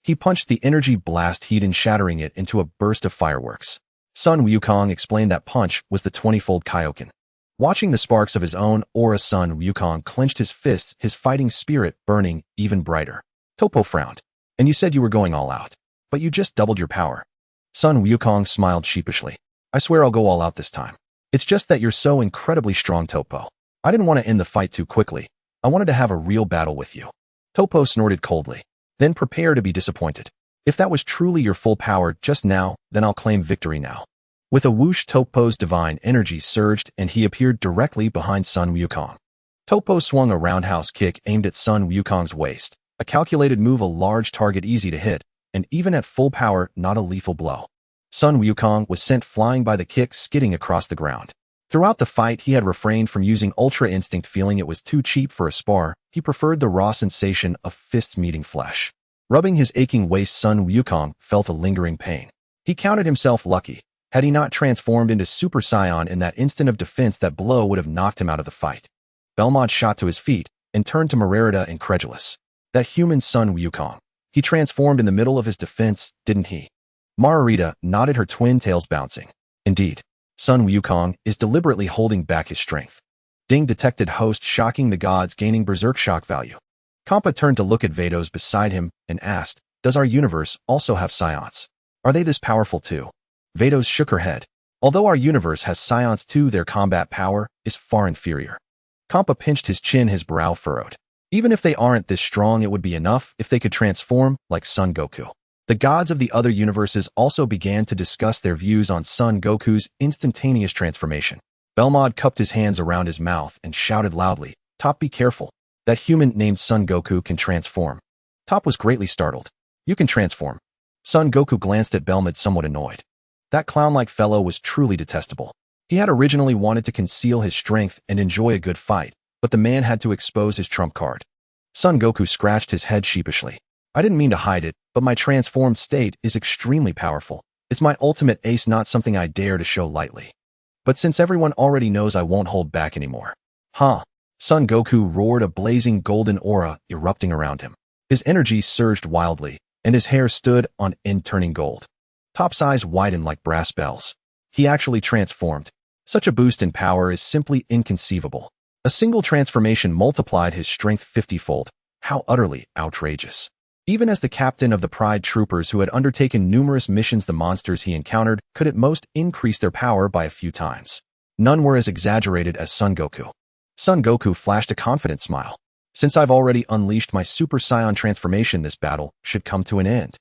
He punched the energy blast heat in, shattering it into a burst of fireworks. Son Wukong explained that punch was the 20-fold Kaioken. Watching the sparks of his own aura, Son Wukong clenched his fists, his fighting spirit burning even brighter. Topo frowned. And you said you were going all out. But you just doubled your power. Son Wukong smiled sheepishly. I swear I'll go all out this time. It's just that you're so incredibly strong, Topo. I didn't want to end the fight too quickly. I wanted to have a real battle with you. Topo snorted coldly. Then prepare to be disappointed. If that was truly your full power just now, then I'll claim victory now. With a whoosh, Topo's divine energy surged and he appeared directly behind Son Wukong. Topo swung a roundhouse kick aimed at Son Wukong's waist. A calculated move, a large target easy to hit, and even at full power, not a lethal blow. Son Wukong was sent flying by the kick, skidding across the ground. Throughout the fight, he had refrained from using Ultra Instinct, feeling it was too cheap for a spar. He preferred the raw sensation of fists meeting flesh. Rubbing his aching waist, Son Wukong felt a lingering pain. He counted himself lucky. Had he not transformed into Super Saiyan in that instant of defense, that blow would have knocked him out of the fight. Belmod shot to his feet and turned to Merida, incredulous. That human Son Wukong. He transformed in the middle of his defense, didn't he? Margarita nodded, her twin tails bouncing. Indeed. Son Wukong is deliberately holding back his strength. Ding detected host, shocking the gods, gaining berserk shock value. Kampa turned to look at Vados beside him and asked, does our universe also have Saiyans? Are they this powerful too? Vados shook her head. Although our universe has Saiyans too, their combat power is far inferior. Kampa pinched his chin, his brow furrowed. Even if they aren't this strong, it would be enough if they could transform like Son Goku. The gods of the other universes also began to discuss their views on Son Goku's instantaneous transformation. Belmod cupped his hands around his mouth and shouted loudly, Top, be careful. That human named Son Goku can transform. Top was greatly startled. You can transform. Son Goku glanced at Belmod, somewhat annoyed. That clown-like fellow was truly detestable. He had originally wanted to conceal his strength and enjoy a good fight, but the man had to expose his trump card. Son Goku scratched his head sheepishly. I didn't mean to hide it, but my transformed state is extremely powerful. It's my ultimate ace, not something I dare to show lightly. But since everyone already knows, I won't hold back anymore. Huh? Son Goku roared, a blazing golden aura erupting around him. His energy surged wildly, and his hair stood on end, turning gold. Top's eyes widened like brass bells. He actually transformed. Such a boost in power is simply inconceivable. A single transformation multiplied his strength 50-fold. How utterly outrageous. Even as the captain of the Pride troopers who had undertaken numerous missions, the monsters he encountered could at most increase their power by a few times. None were as exaggerated as Son Goku. Son Goku flashed a confident smile. Since I've already unleashed my Super Saiyan transformation, this battle should come to an end.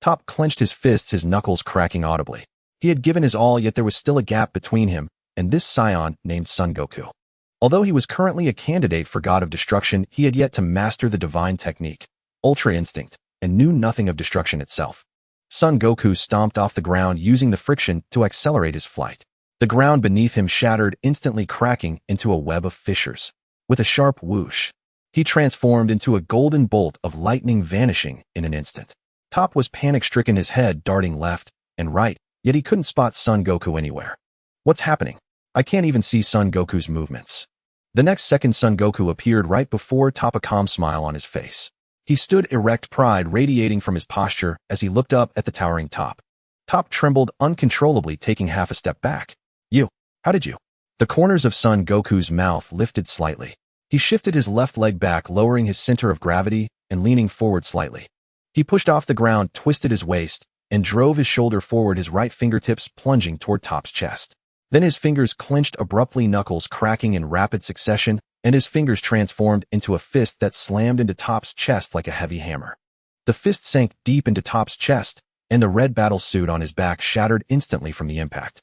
Top clenched his fists, his knuckles cracking audibly. He had given his all, yet there was still a gap between him and this Saiyan named Son Goku. Although he was currently a candidate for God of Destruction, he had yet to master the divine technique, Ultra Instinct, and knew nothing of destruction itself. Son Goku stomped off the ground, using the friction to accelerate his flight. The ground beneath him shattered, instantly cracking into a web of fissures. With a sharp whoosh, He transformed into a golden bolt of lightning, vanishing in an instant. Top was panic-stricken, his head darting left and right, yet he couldn't spot Son Goku anywhere. What's happening? I can't even see Son Goku's movements. The next second, Son Goku appeared right before Top, a calm smile on his face. He stood erect, pride radiating from his posture as he looked up at the towering Top. Top trembled uncontrollably, taking half a step back. How did you? The corners of Son Goku's mouth lifted slightly. He shifted his left leg back, lowering his center of gravity and leaning forward slightly. He pushed off the ground, twisted his waist, and drove his shoulder forward, his right fingertips plunging toward Top's chest. Then his fingers clenched abruptly, knuckles cracking in rapid succession, and his fingers transformed into a fist that slammed into Top's chest like a heavy hammer. The fist sank deep into Top's chest, and the red battle suit on his back shattered instantly from the impact.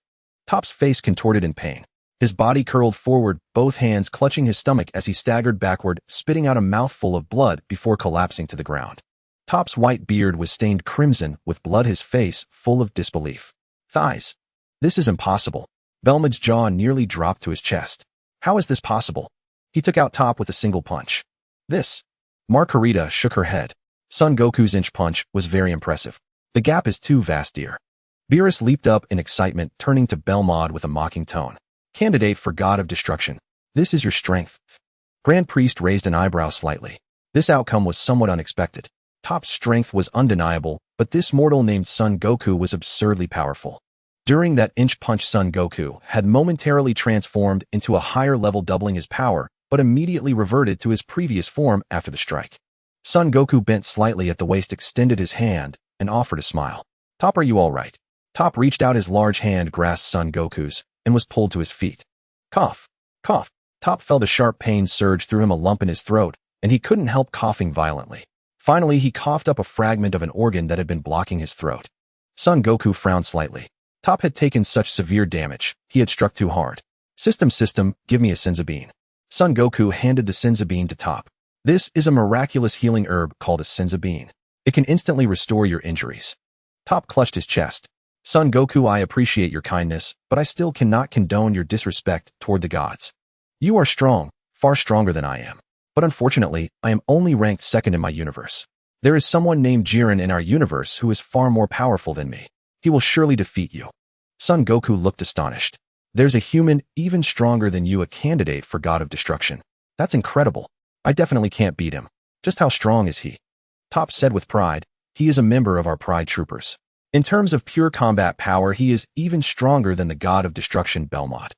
Top's face contorted in pain. His body curled forward, both hands clutching his stomach as he staggered backward, spitting out a mouthful of blood before collapsing to the ground. Top's white beard was stained crimson with blood, his face full of disbelief. Thighs. This is impossible. Belmad's jaw nearly dropped to his chest. How is this possible? He took out Top with a single punch. This. Margarita shook her head. Son Goku's inch punch was very impressive. The gap is too vast, dear. Beerus leaped up in excitement, turning to Belmod with a mocking tone. Candidate for God of Destruction. This is your strength. Grand Priest raised an eyebrow slightly. This outcome was somewhat unexpected. Top's strength was undeniable, but this mortal named Son Goku was absurdly powerful. During that inch punch, Son Goku had momentarily transformed into a higher level, doubling his power, but immediately reverted to his previous form after the strike. Son Goku bent slightly at the waist, extended his hand, and offered a smile. Top, are you all right? Top reached out his large hand, grasped Son Goku's, and was pulled to his feet. Cough. Cough. Top felt a sharp pain surge through him, a lump in his throat, and he couldn't help coughing violently. Finally, he coughed up a fragment of an organ that had been blocking his throat. Son Goku frowned slightly. Top had taken such severe damage. He had struck too hard. System, give me a Senzu Bean. Son Goku handed the Senzu Bean to Top. This is a miraculous healing herb called a Senzu Bean. It can instantly restore your injuries. Top clutched his chest. Son Goku, I appreciate your kindness, but I still cannot condone your disrespect toward the gods. You are strong, far stronger than I am. But unfortunately, I am only ranked second in my universe. There is someone named Jiren in our universe who is far more powerful than me. He will surely defeat you. Son Goku looked astonished. There's a human even stronger than you, a candidate for God of Destruction. That's incredible. I definitely can't beat him. Just how strong is he? Top said with pride. He is a member of our Pride Troopers. In terms of pure combat power, he is even stronger than the God of Destruction, Belmod.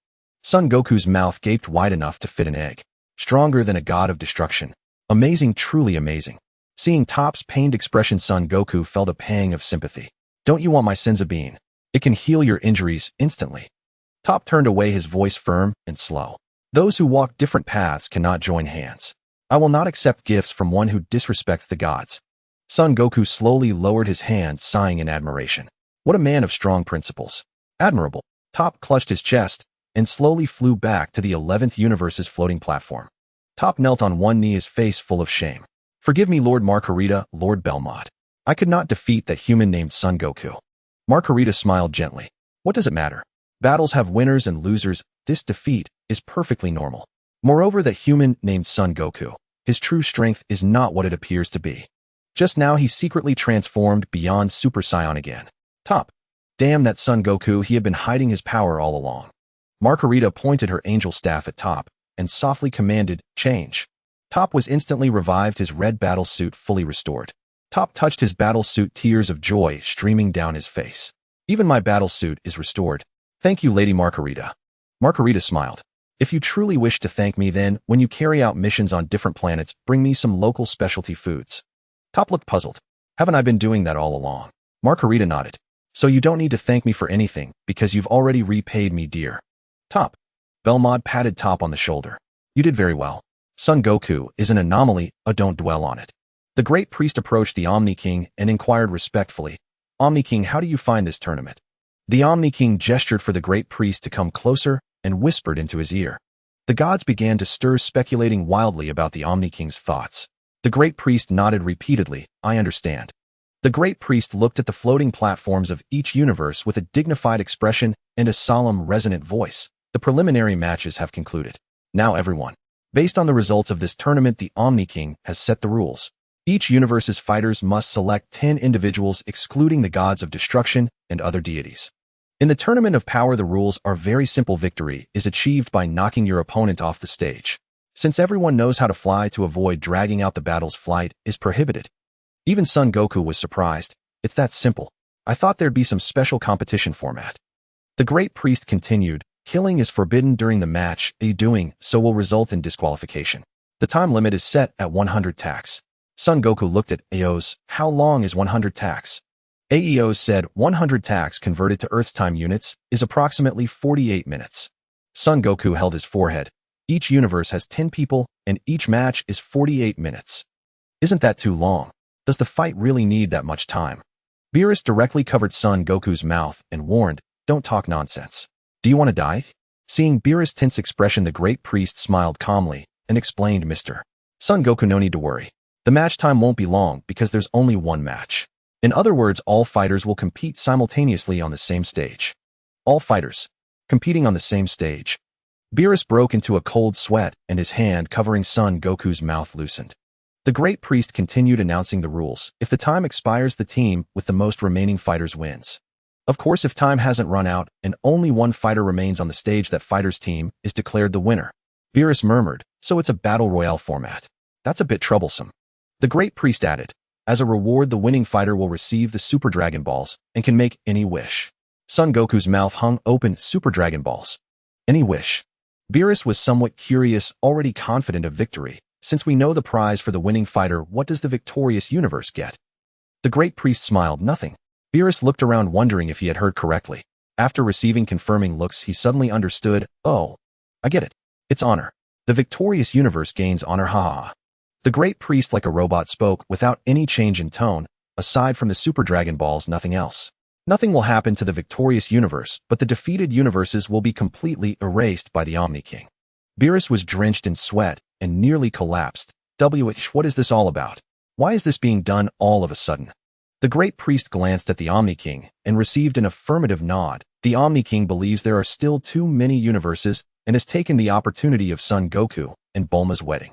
Son Goku's mouth gaped wide enough to fit an egg. Stronger than a God of Destruction. Amazing, truly amazing. Seeing Top's pained expression, Son Goku felt a pang of sympathy. Don't you want my Senzu Bean? It can heal your injuries instantly. Top turned away, his voice firm and slow. Those who walk different paths cannot join hands. I will not accept gifts from one who disrespects the gods. Son Goku slowly lowered his hand, sighing in admiration. What a man of strong principles. Admirable. Top clutched his chest and slowly flew back to the 11th universe's floating platform. Top knelt on one knee, his face full of shame. Forgive me, Lord Margarita, Lord Belmod. I could not defeat that human named Son Goku. Margarita smiled gently. What does it matter? Battles have winners and losers. This defeat is perfectly normal. Moreover, that human named Son Goku, his true strength is not what it appears to be. Just now he secretly transformed beyond Super Saiyan again. Top. Damn that Son Goku, he had been hiding his power all along. Margarita pointed her angel staff at Top and softly commanded, change. Top was instantly revived, his red battle suit fully restored. Top touched his battle suit, tears of joy streaming down his face. Even my battle suit is restored. Thank you, Lady Margarita. Margarita smiled. If you truly wish to thank me, then, when you carry out missions on different planets, bring me some local specialty foods. Top looked puzzled. Haven't I been doing that all along? Margarita nodded. So you don't need to thank me for anything, because you've already repaid me, dear. Top. Belmod patted Top on the shoulder. You did very well. Son Goku is an anomaly, don't dwell on it. The great priest approached the Omni King and inquired respectfully, Omni King, how do you find this tournament? The Omni King gestured for the great priest to come closer and whispered into his ear. The gods began to stir, speculating wildly about the Omni King's thoughts. The great priest nodded repeatedly, I understand. The great priest looked at the floating platforms of each universe with a dignified expression and a solemn, resonant voice. The preliminary matches have concluded. Now everyone, Based on the results of this tournament, the Omni King has set the rules. Each universe's fighters must select 10 individuals excluding the gods of destruction and other deities. In the Tournament of Power, the rules are very simple. Victory is achieved by knocking your opponent off the stage. Since everyone knows how to fly, to avoid dragging out the battles, flight is prohibited. Even Son Goku was surprised. It's that simple. I thought there'd be some special competition format. The Great Priest continued, killing is forbidden during the match. Doing so will result in disqualification. The time limit is set at 100 tacks. Son Goku looked at Aeos. How long is 100 tacks? Aeos said 100 tacks converted to Earth's time units is approximately 48 minutes. Son Goku held his forehead. Each universe has 10 people, and each match is 48 minutes. Isn't that too long? Does the fight really need that much time? Beerus directly covered Son Goku's mouth and warned, don't talk nonsense. Do you want to die? Seeing Beerus' tense expression, the Great Priest smiled calmly and explained, Mr. Son Goku, no need to worry. The match time won't be long because there's only one match. In other words, all fighters will compete simultaneously on the same stage. All fighters competing on the same stage. Beerus broke into a cold sweat and his hand covering Son Goku's mouth loosened. The Great Priest continued announcing the rules. If the time expires, the team with the most remaining fighters wins. Of course, if time hasn't run out and only one fighter remains on the stage, that fighter's team is declared the winner. Beerus murmured, so it's a battle royale format. That's a bit troublesome. The Great Priest added, as a reward, the winning fighter will receive the Super Dragon Balls and can make any wish. Son Goku's mouth hung open. Super Dragon Balls. Any wish. Beerus was somewhat curious, already confident of victory. Since we know the prize for the winning fighter, what does the victorious universe get? The Great Priest smiled. Nothing. Beerus looked around, wondering if he had heard correctly. After receiving confirming looks, he suddenly understood. Oh, I get it. It's honor. The victorious universe gains honor. Ha. The Great Priest, like a robot, spoke without any change in tone. Aside from the Super Dragon Balls, nothing else. Nothing will happen to the victorious universe, but the defeated universes will be completely erased by the Omni King. Beerus was drenched in sweat and nearly collapsed. What is this all about? Why is this being done all of a sudden? The Great Priest glanced at the Omni King and received an affirmative nod. The Omni King believes there are still too many universes and has taken the opportunity of Son Goku and Bulma's wedding.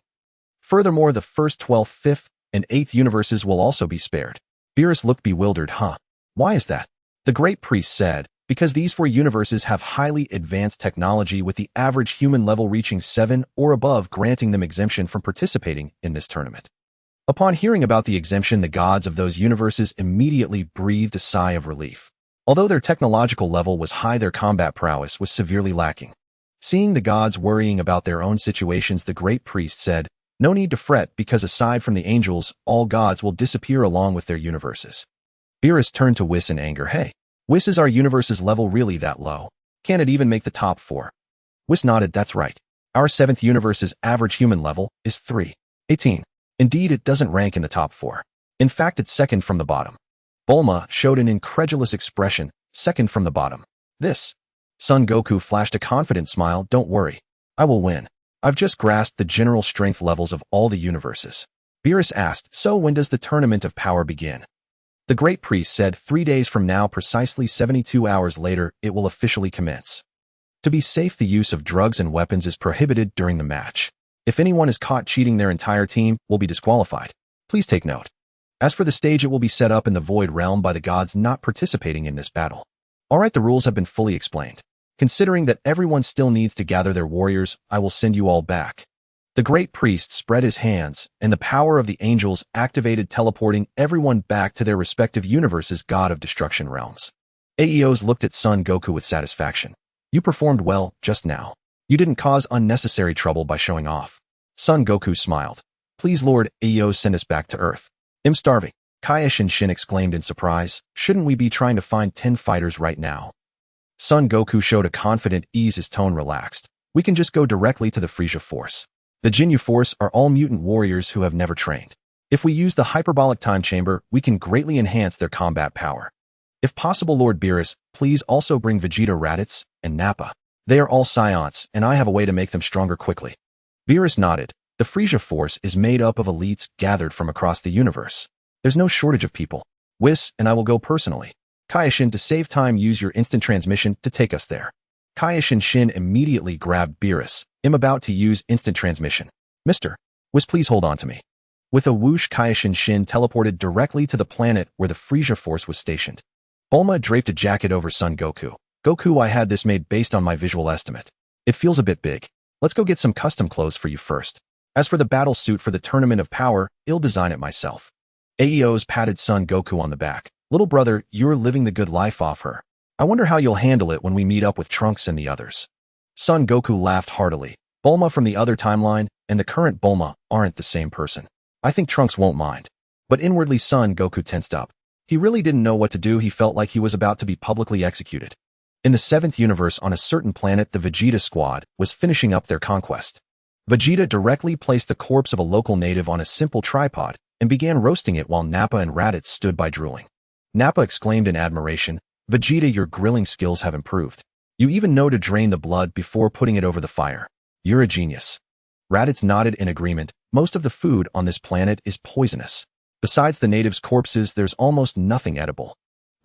Furthermore, the first, 12th, 5th, and 8th universes will also be spared. Beerus looked bewildered. Why is that? The Great Priest said, because these 4 universes have highly advanced technology, with the average human level reaching 7 or above, granting them exemption from participating in this tournament. Upon hearing about the exemption, the gods of those universes immediately breathed a sigh of relief. Although their technological level was high, their combat prowess was severely lacking. Seeing the gods worrying about their own situations, the Great Priest said, no need to fret, because aside from the angels, all gods will disappear along with their universes. Beerus turned to Whis in anger. Hey, Whis, is our universe's level really that low? Can it even make the top 4? Whis nodded. That's right. Our 7th universe's average human level is 318. Indeed, it doesn't rank in the top 4. In fact, it's second from the bottom. Bulma showed an incredulous expression. Second from the bottom. This. Son Goku flashed a confident smile. Don't worry. I will win. I've just grasped the general strength levels of all the universes. Beerus asked, so when does the Tournament of Power begin? The Great Priest said, 3 days from now, precisely 72 hours later, it will officially commence. To be safe, the use of drugs and weapons is prohibited during the match. If anyone is caught cheating, their entire team will be disqualified. Please take note. As for the stage, it will be set up in the Void Realm by the gods not participating in this battle. Alright, the rules have been fully explained. Considering that everyone still needs to gather their warriors, I will send you all back. The Great Priest spread his hands, and the power of the angels activated, teleporting everyone back to their respective universes' God of Destruction realms. Aeos looked at Son Goku with satisfaction. You performed well just now. You didn't cause unnecessary trouble by showing off. Son Goku smiled. Please, Lord Aeos, send us back to Earth. I'm starving. Kaish and Shin exclaimed in surprise. Shouldn't we be trying to find 10 fighters right now? Son Goku showed a confident ease, his tone relaxed. We can just go directly to the Frieza Force. The Jinyu Force are all mutant warriors who have never trained. If we use the hyperbolic time chamber, we can greatly enhance their combat power. If possible, Lord Beerus, please also bring Vegeta, Raditz, and Nappa. They are all Saiyans, and I have a way to make them stronger quickly. Beerus nodded. The Frieza Force is made up of elites gathered from across the universe. There's no shortage of people. Whis and I will go personally. Kaioshin, to save time, use your instant transmission to take us there. Kaioshin Shin immediately grabbed Beerus, I'm about to use instant transmission. Mr. Whis, please hold on to me. With a whoosh, Kaioshin Shin teleported directly to the planet where the Frieza force was stationed. Bulma draped a jacket over Son Goku. Goku, I had this made based on my visual estimate. It feels a bit big. Let's go get some custom clothes for you first. As for the battle suit for the Tournament of Power, I'll design it myself. Aeos patted Son Goku on the back. Little brother, you're living the good life off her. I wonder how you'll handle it when we meet up with Trunks and the others. Son Goku laughed heartily. Bulma from the other timeline and the current Bulma aren't the same person. I think Trunks won't mind. But inwardly Son Goku tensed up. He really didn't know what to do. He felt like he was about to be publicly executed. In the 7th universe, on a certain planet, the Vegeta squad was finishing up their conquest. Vegeta directly placed the corpse of a local native on a simple tripod and began roasting it while Nappa and Raditz stood by drooling. Nappa exclaimed in admiration, Vegeta, your grilling skills have improved. You even know to drain the blood before putting it over the fire. You're a genius. Raditz nodded in agreement. Most of the food on this planet is poisonous. Besides the natives' corpses, there's almost nothing edible.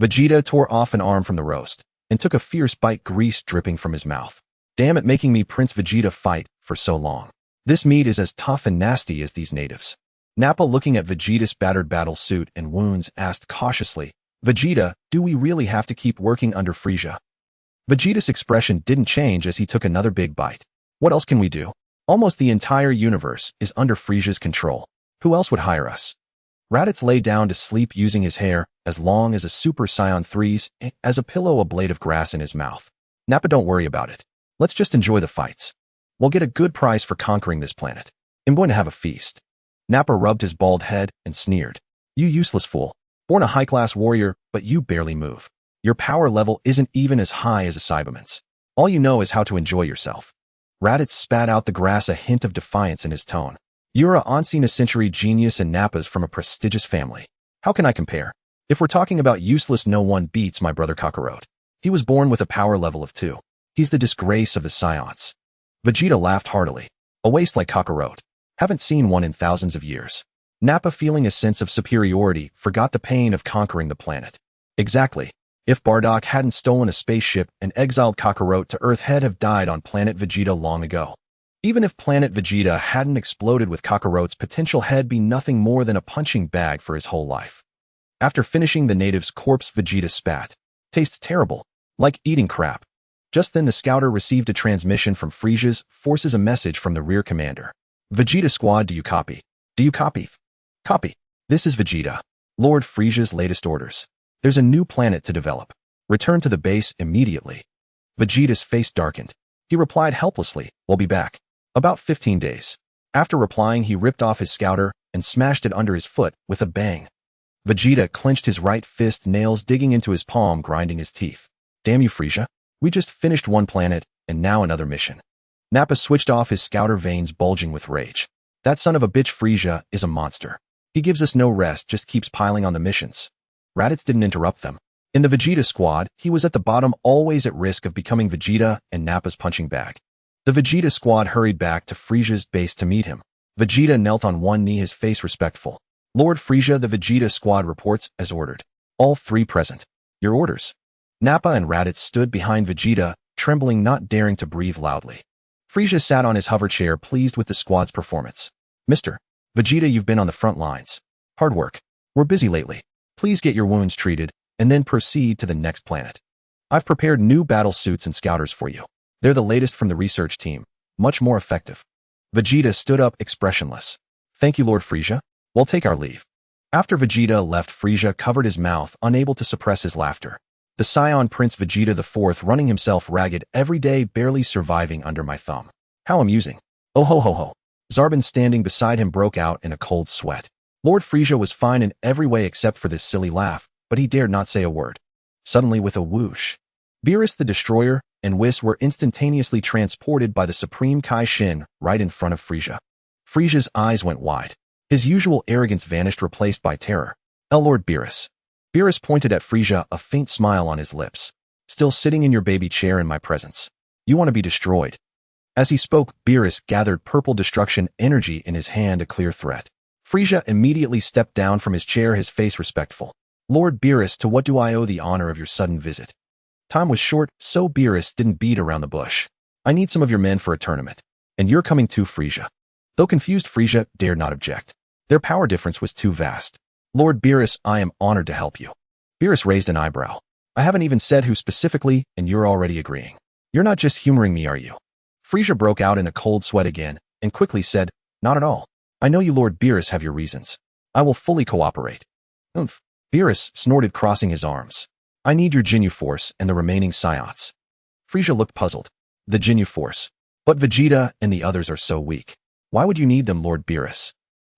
Vegeta tore off an arm from the roast and took a fierce bite, grease dripping from his mouth. Damn it, making me Prince Vegeta fight for so long. This meat is as tough and nasty as these natives. Nappa, looking at Vegeta's battered battle suit and wounds, asked cautiously, Vegeta, do we really have to keep working under Frieza? Vegeta's expression didn't change as he took another big bite. What else can we do? Almost the entire universe is under Frieza's control. Who else would hire us? Raditz lay down to sleep using his hair as long as a Super Saiyan 3's as a pillow, a blade of grass in his mouth. Nappa, don't worry about it. Let's just enjoy the fights. We'll get a good price for conquering this planet. I'm going to have a feast. Nappa rubbed his bald head and sneered. You useless fool. Born a high-class warrior, but you barely move. Your power level isn't even as high as a Cyberman's. All you know is how to enjoy yourself. Raditz spat out the grass, a hint of defiance in his tone. You're a once-in-a-century genius and Nappa's from a prestigious family. How can I compare? If we're talking about useless, no one beats my brother Kakarot. He was born with a power level of 2. He's the disgrace of the Saiyans. Vegeta laughed heartily. A waste like Kakarot. Haven't seen one in thousands of years. Nappa, feeling a sense of superiority, forgot the pain of conquering the planet. Exactly. If Bardock hadn't stolen a spaceship and exiled Kakarot to Earth, he'd have died on planet Vegeta long ago. Even if planet Vegeta hadn't exploded with Kakarot's potential, he'd be nothing more than a punching bag for his whole life. After finishing the native's corpse, Vegeta spat. Tastes terrible. Like eating crap. Just then the scouter received a transmission from Frieza's forces, a message from the rear commander. Vegeta squad, do you copy? Do you copy? Copy. This is Vegeta. Lord Frieza's latest orders. There's a new planet to develop. Return to the base immediately. Vegeta's face darkened. He replied helplessly, we'll be back. About 15 days. After replying, he ripped off his scouter and smashed it under his foot with a bang. Vegeta clenched his right fist, nails digging into his palm, grinding his teeth. Damn you, Frieza. We just finished one planet, and now another mission. Nappa switched off his scouter, veins bulging with rage. That son of a bitch Frieza is a monster. He gives us no rest, just keeps piling on the missions. Raditz didn't interrupt them. In the Vegeta squad, he was at the bottom, always at risk of becoming Vegeta and Nappa's punching bag. The Vegeta squad hurried back to Frieza's base to meet him. Vegeta knelt on one knee, his face respectful. Lord Frieza, the Vegeta squad reports as ordered. All 3 present. Your orders. Nappa and Raditz stood behind Vegeta, trembling, not daring to breathe loudly. Frieza sat on his hover chair, pleased with the squad's performance. Mr. Vegeta, you've been on the front lines. Hard work. We're busy lately. Please get your wounds treated, and then proceed to the next planet. I've prepared new battle suits and scouters for you. They're the latest from the research team. Much more effective. Vegeta stood up, expressionless. Thank you, Lord Frieza. We'll take our leave. After Vegeta left, Frieza covered his mouth, unable to suppress his laughter. The Saiyan Prince Vegeta IV, running himself ragged every day, barely surviving under my thumb. How amusing. Oh ho ho ho. Zarbon, standing beside him, broke out in a cold sweat. Lord Frieza was fine in every way except for this silly laugh, but he dared not say a word. Suddenly, with a whoosh, Beerus the Destroyer and Whis were instantaneously transported by the Supreme Kai Shin right in front of Frieza. Frieza's eyes went wide. His usual arrogance vanished, replaced by terror. Lord Beerus. Beerus pointed at Frieza, a faint smile on his lips. Still sitting in your baby chair in my presence. You want to be destroyed. As he spoke, Beerus gathered purple destruction energy in his hand, a clear threat. Frieza immediately stepped down from his chair, his face respectful. Lord Beerus, to what do I owe the honor of your sudden visit? Time was short, so Beerus didn't beat around the bush. I need some of your men for a tournament. And you're coming too, Frieza. Though confused, Frieza dared not object. Their power difference was too vast. Lord Beerus, I am honored to help you. Beerus raised an eyebrow. I haven't even said who specifically, and you're already agreeing. You're not just humoring me, are you? Frieza broke out in a cold sweat again, and quickly said, not at all. I know you, Lord Beerus, have your reasons. I will fully cooperate. Oomph. Beerus snorted, crossing his arms. I need your Ginyu Force and the remaining Saiyans. Frieza looked puzzled. The Ginyu Force. But Vegeta and the others are so weak. Why would you need them, Lord Beerus?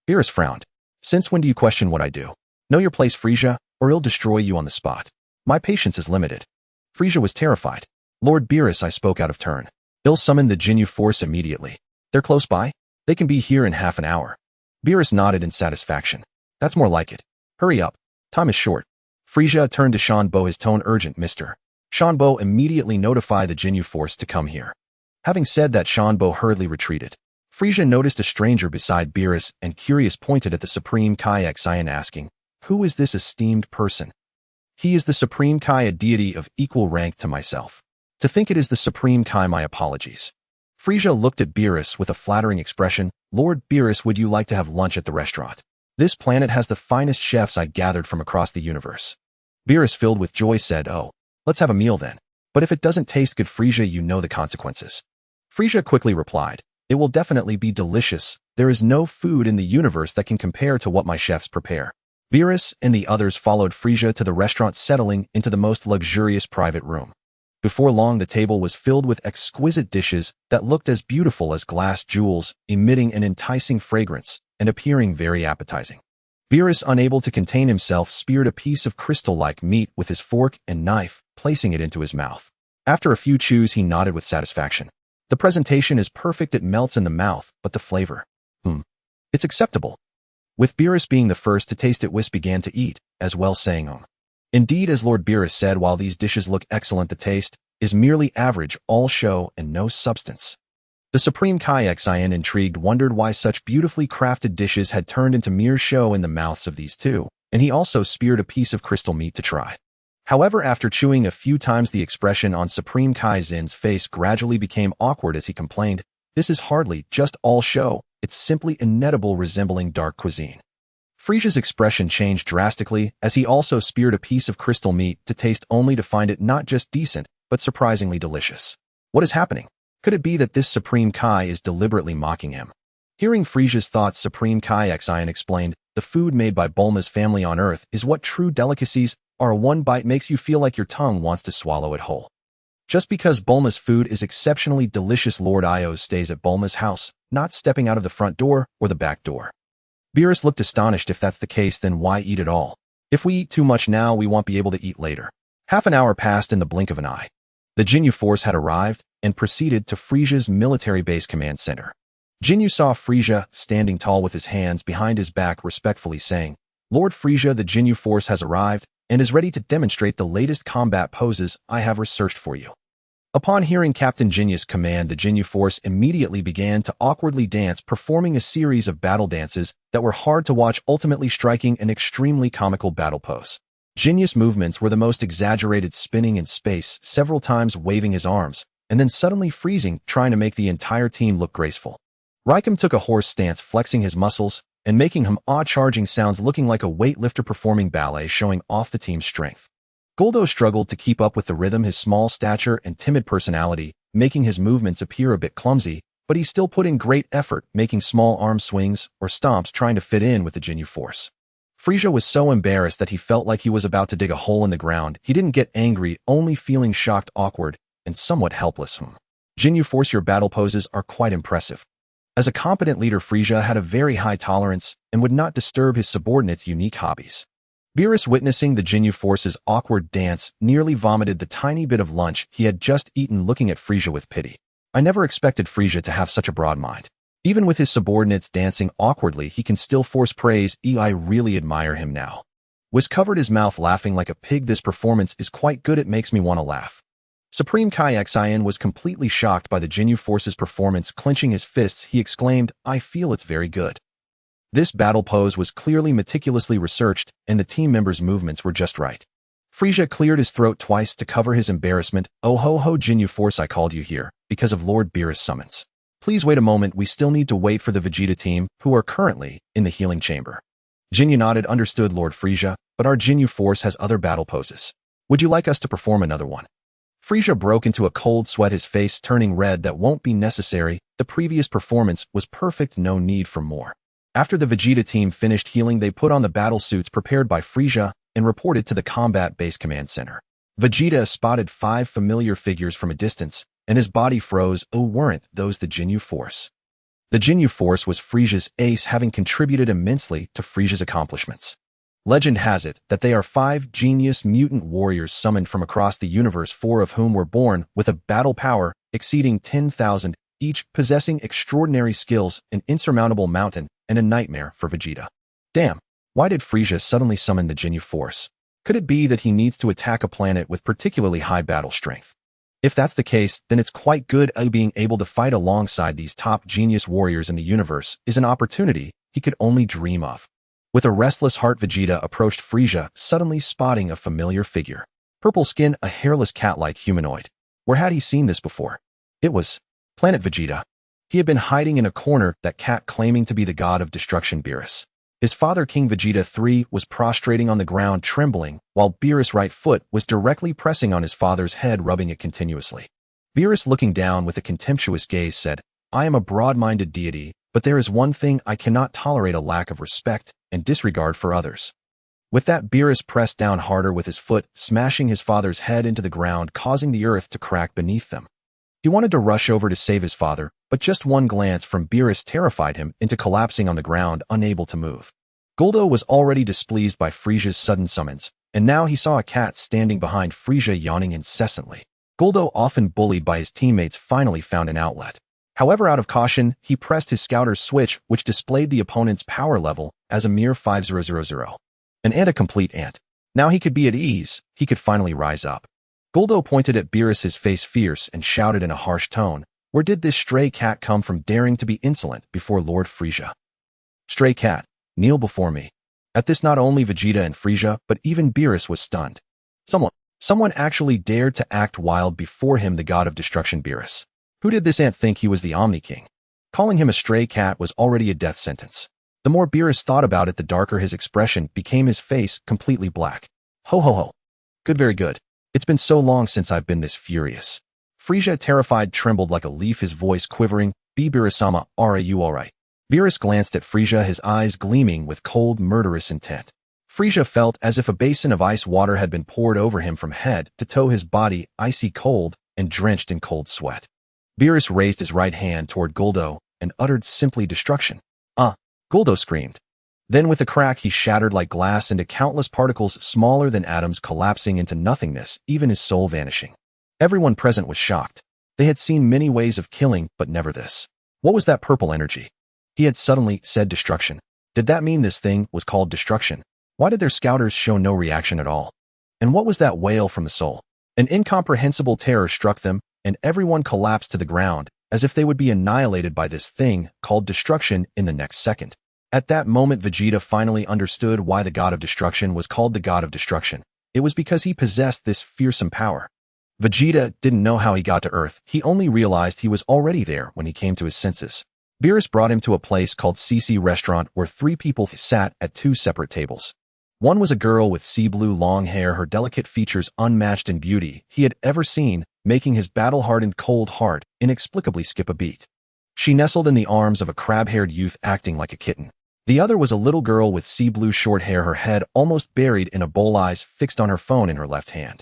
Beerus frowned. Since when do you question what I do? Know your place, Frieza, or I'll destroy you on the spot. My patience is limited. Frieza was terrified. Lord Beerus, I spoke out of turn. I'll summon the Ginyu Force immediately. They're close by? They can be here in half an hour. Beerus nodded in satisfaction. That's more like it. Hurry up. Time is short. Frieza turned to Shanbo, his tone urgent. Mr. Shanbo, immediately notify the Ginyu Force to come here. Having said that, Shanbo hurriedly retreated. Frieza noticed a stranger beside Beerus and curious pointed at the Supreme Kai Saiyan, asking, who is this esteemed person? He is the Supreme Kai, a deity of equal rank to myself. To think it is the Supreme Kai, my apologies. Frieza looked at Beerus with a flattering expression. Lord Beerus, would you like to have lunch at the restaurant? This planet has the finest chefs I gathered from across the universe. Beerus, filled with joy, said, oh, let's have a meal then. But if it doesn't taste good, Frieza, you know the consequences. Frieza quickly replied, it will definitely be delicious. There is no food in the universe that can compare to what my chefs prepare. Beerus and the others followed Frieza to the restaurant, settling into the most luxurious private room. Before long, the table was filled with exquisite dishes that looked as beautiful as glass jewels, emitting an enticing fragrance and appearing very appetizing. Beerus, unable to contain himself, speared a piece of crystal-like meat with his fork and knife, placing it into his mouth. After a few chews, he nodded with satisfaction. The presentation is perfect, it melts in the mouth, but the flavor, it's acceptable. With Beerus being the first to taste it, Whis began to eat, as well, saying, Indeed, as Lord Beerus said, while these dishes look excellent, the taste is merely average, all show and no substance. The Supreme Kai Saiyan, intrigued, wondered why such beautifully crafted dishes had turned into mere show in the mouths of these two, and he also speared a piece of crystal meat to try. However, after chewing a few times, the expression on Supreme Kai Zin's face gradually became awkward as he complained, this is hardly just all show, it's simply inedible, resembling dark cuisine. Frieza's expression changed drastically as he also speared a piece of crystal meat to taste, only to find it not just decent, but surprisingly delicious. What is happening? Could it be that this Supreme Kai is deliberately mocking him? Hearing Frieza's thoughts, Supreme Kai Saiyan explained, the food made by Bulma's family on Earth is what true delicacies are. One bite makes you feel like your tongue wants to swallow it whole. Just because Bulma's food is exceptionally delicious, Lord Ios stays at Bulma's house, not stepping out of the front door or the back door. Beerus looked astonished. If that's the case, then why eat at all? If we eat too much now, we won't be able to eat later. Half an hour passed in the blink of an eye. The Ginyu Force had arrived and proceeded to Frieza's military base command center. Ginyu saw Frieza standing tall with his hands behind his back, respectfully saying, Lord Frieza, the Ginyu Force has arrived and is ready to demonstrate the latest combat poses I have researched for you. Upon hearing Captain Jinyu's command, the Ginyu Force immediately began to awkwardly dance, performing a series of battle dances that were hard to watch, ultimately striking an extremely comical battle pose. Jinyu's movements were the most exaggerated, spinning in space several times, waving his arms, and then suddenly freezing, trying to make the entire team look graceful. Raikum took a horse stance, flexing his muscles and making him charging sounds, looking like a weightlifter performing ballet, showing off the team's strength. Goldo struggled to keep up with the rhythm, his small stature and timid personality making his movements appear a bit clumsy, but he still put in great effort, making small arm swings or stomps, trying to fit in with the Ginyu Force. Frieza was so embarrassed that he felt like he was about to dig a hole in the ground. He didn't get angry, only feeling shocked, awkward, and somewhat helpless. Ginyu Force, your battle poses are quite impressive. As a competent leader, Frieza had a very high tolerance and would not disturb his subordinates' unique hobbies. Beerus, witnessing the Ginyu Force's awkward dance, nearly vomited the tiny bit of lunch he had just eaten, looking at Frieza with pity. I never expected Frieza to have such a broad mind. Even with his subordinates dancing awkwardly, he can still force praise. I really admire him now. Whis covered his mouth, laughing like a pig. This performance is quite good, it makes me want to laugh. Supreme Kai Saiyan was completely shocked by the Ginyu Force's performance. Clenching his fists, he exclaimed, I feel it's very good. This battle pose was clearly meticulously researched, and the team members' movements were just right. Frieza cleared his throat twice to cover his embarrassment. Oh ho ho, Ginyu Force, I called you here because of Lord Beerus' summons. Please wait a moment, we still need to wait for the Vegeta team, who are currently in the healing chamber. Jinyu nodded. Understood, Lord Frieza, but our Jinyu force has other battle poses. Would you like us to perform another one? Frieza broke into a cold sweat, his face turning red. That won't be necessary. The previous performance was perfect, no need for more. After the Vegeta team finished healing, they put on the battle suits prepared by Frieza and reported to the combat base command center. Vegeta spotted 5 familiar figures from a distance, and his body froze. Oh, weren't those the Jinyu force? The Jinyu force was Frieza's ace, having contributed immensely to Frieza's accomplishments. Legend has it that they are 5 genius mutant warriors summoned from across the universe, 4 of whom were born with a battle power exceeding 10,000, each possessing extraordinary skills, an insurmountable mountain, and a nightmare for Vegeta. Damn, why did Frieza suddenly summon the Jinyu force? Could it be that he needs to attack a planet with particularly high battle strength? If that's the case, then it's quite good. Being able to fight alongside these top genius warriors in the universe is an opportunity he could only dream of. With a restless heart, Vegeta approached Frieza, suddenly spotting a familiar figure. Purple skin, a hairless cat-like humanoid. Where had he seen this before? It was Planet Vegeta. He had been hiding in a corner, that cat claiming to be the god of destruction, Beerus. His father, King Vegeta III, was prostrating on the ground, trembling, while Beerus' right foot was directly pressing on his father's head, rubbing it continuously. Beerus, looking down with a contemptuous gaze, said, I am a broad-minded deity, but there is one thing I cannot tolerate: a lack of respect and disregard for others. With that, Beerus pressed down harder with his foot, smashing his father's head into the ground, causing the earth to crack beneath them. He wanted to rush over to save his father, but just one glance from Beerus terrified him into collapsing on the ground, unable to move. Guldo was already displeased by Frieza's sudden summons, and now he saw a cat standing behind Frieza, yawning incessantly. Guldo, often bullied by his teammates, finally found an outlet. However, out of caution, he pressed his scouter's switch, which displayed the opponent's power level as a mere 5000. An ant, a complete ant. Now he could be at ease, he could finally rise up. Guldo pointed at Beerus, his face fierce, and shouted in a harsh tone, where did this stray cat come from, daring to be insolent before Lord Frieza? Stray cat, kneel before me. At this, not only Vegeta and Frieza, but even Beerus was stunned. Someone actually dared to act wild before him, the god of destruction, Beerus. Who did this ant think he was, the Omni King? Calling him a stray cat was already a death sentence. The more Beerus thought about it, the darker his expression became, his face completely black. Ho ho ho. Good, very good. It's been so long since I've been this furious. Frieza, terrified, trembled like a leaf, his voice quivering. Beerus-sama, are you alright? Beerus glanced at Frieza, his eyes gleaming with cold, murderous intent. Frieza felt as if a basin of ice water had been poured over him from head to toe, his body icy cold and drenched in cold sweat. Beerus raised his right hand toward Guldo and uttered simply, destruction. Guldo screamed. Then with a crack, he shattered like glass into countless particles smaller than atoms, collapsing into nothingness, even his soul vanishing. Everyone present was shocked. They had seen many ways of killing, but never this. What was that purple energy? He had suddenly said destruction. Did that mean this thing was called destruction? Why did their scouters show no reaction at all? And what was that wail from the soul? An incomprehensible terror struck them, and everyone collapsed to the ground, as if they would be annihilated by this thing called destruction in the next second. At that moment, Vegeta finally understood why the god of destruction was called the god of destruction. It was because he possessed this fearsome power. Vegeta didn't know how he got to Earth. He only realized he was already there when he came to his senses. Beerus brought him to a place called CC Restaurant, where 3 people sat at 2 separate tables. One was a girl with sea blue long hair, her delicate features unmatched in beauty he had ever seen, making his battle-hardened cold heart inexplicably skip a beat. She nestled in the arms of a crab-haired youth acting like a kitten. The other was a little girl with sea blue short hair, her head almost buried in a bowl, eyes fixed on her phone in her left hand.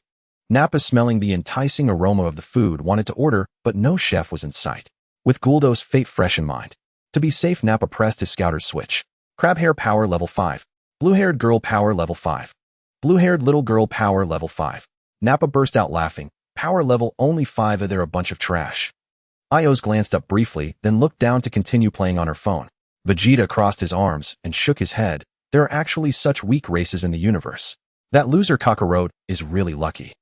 Nappa, smelling the enticing aroma of the food, wanted to order, but no chef was in sight. With Guldo's fate fresh in mind, to be safe, Nappa pressed his scouter's switch. Crab hair power level 5. Blue-haired girl power level 5. Blue-haired little girl power level 5. Nappa burst out laughing. Power level only 5? They're a bunch of trash. Ios glanced up briefly, then looked down to continue playing on her phone. Vegeta crossed his arms and shook his head. There are actually such weak races in the universe. That loser Kakarot is really lucky.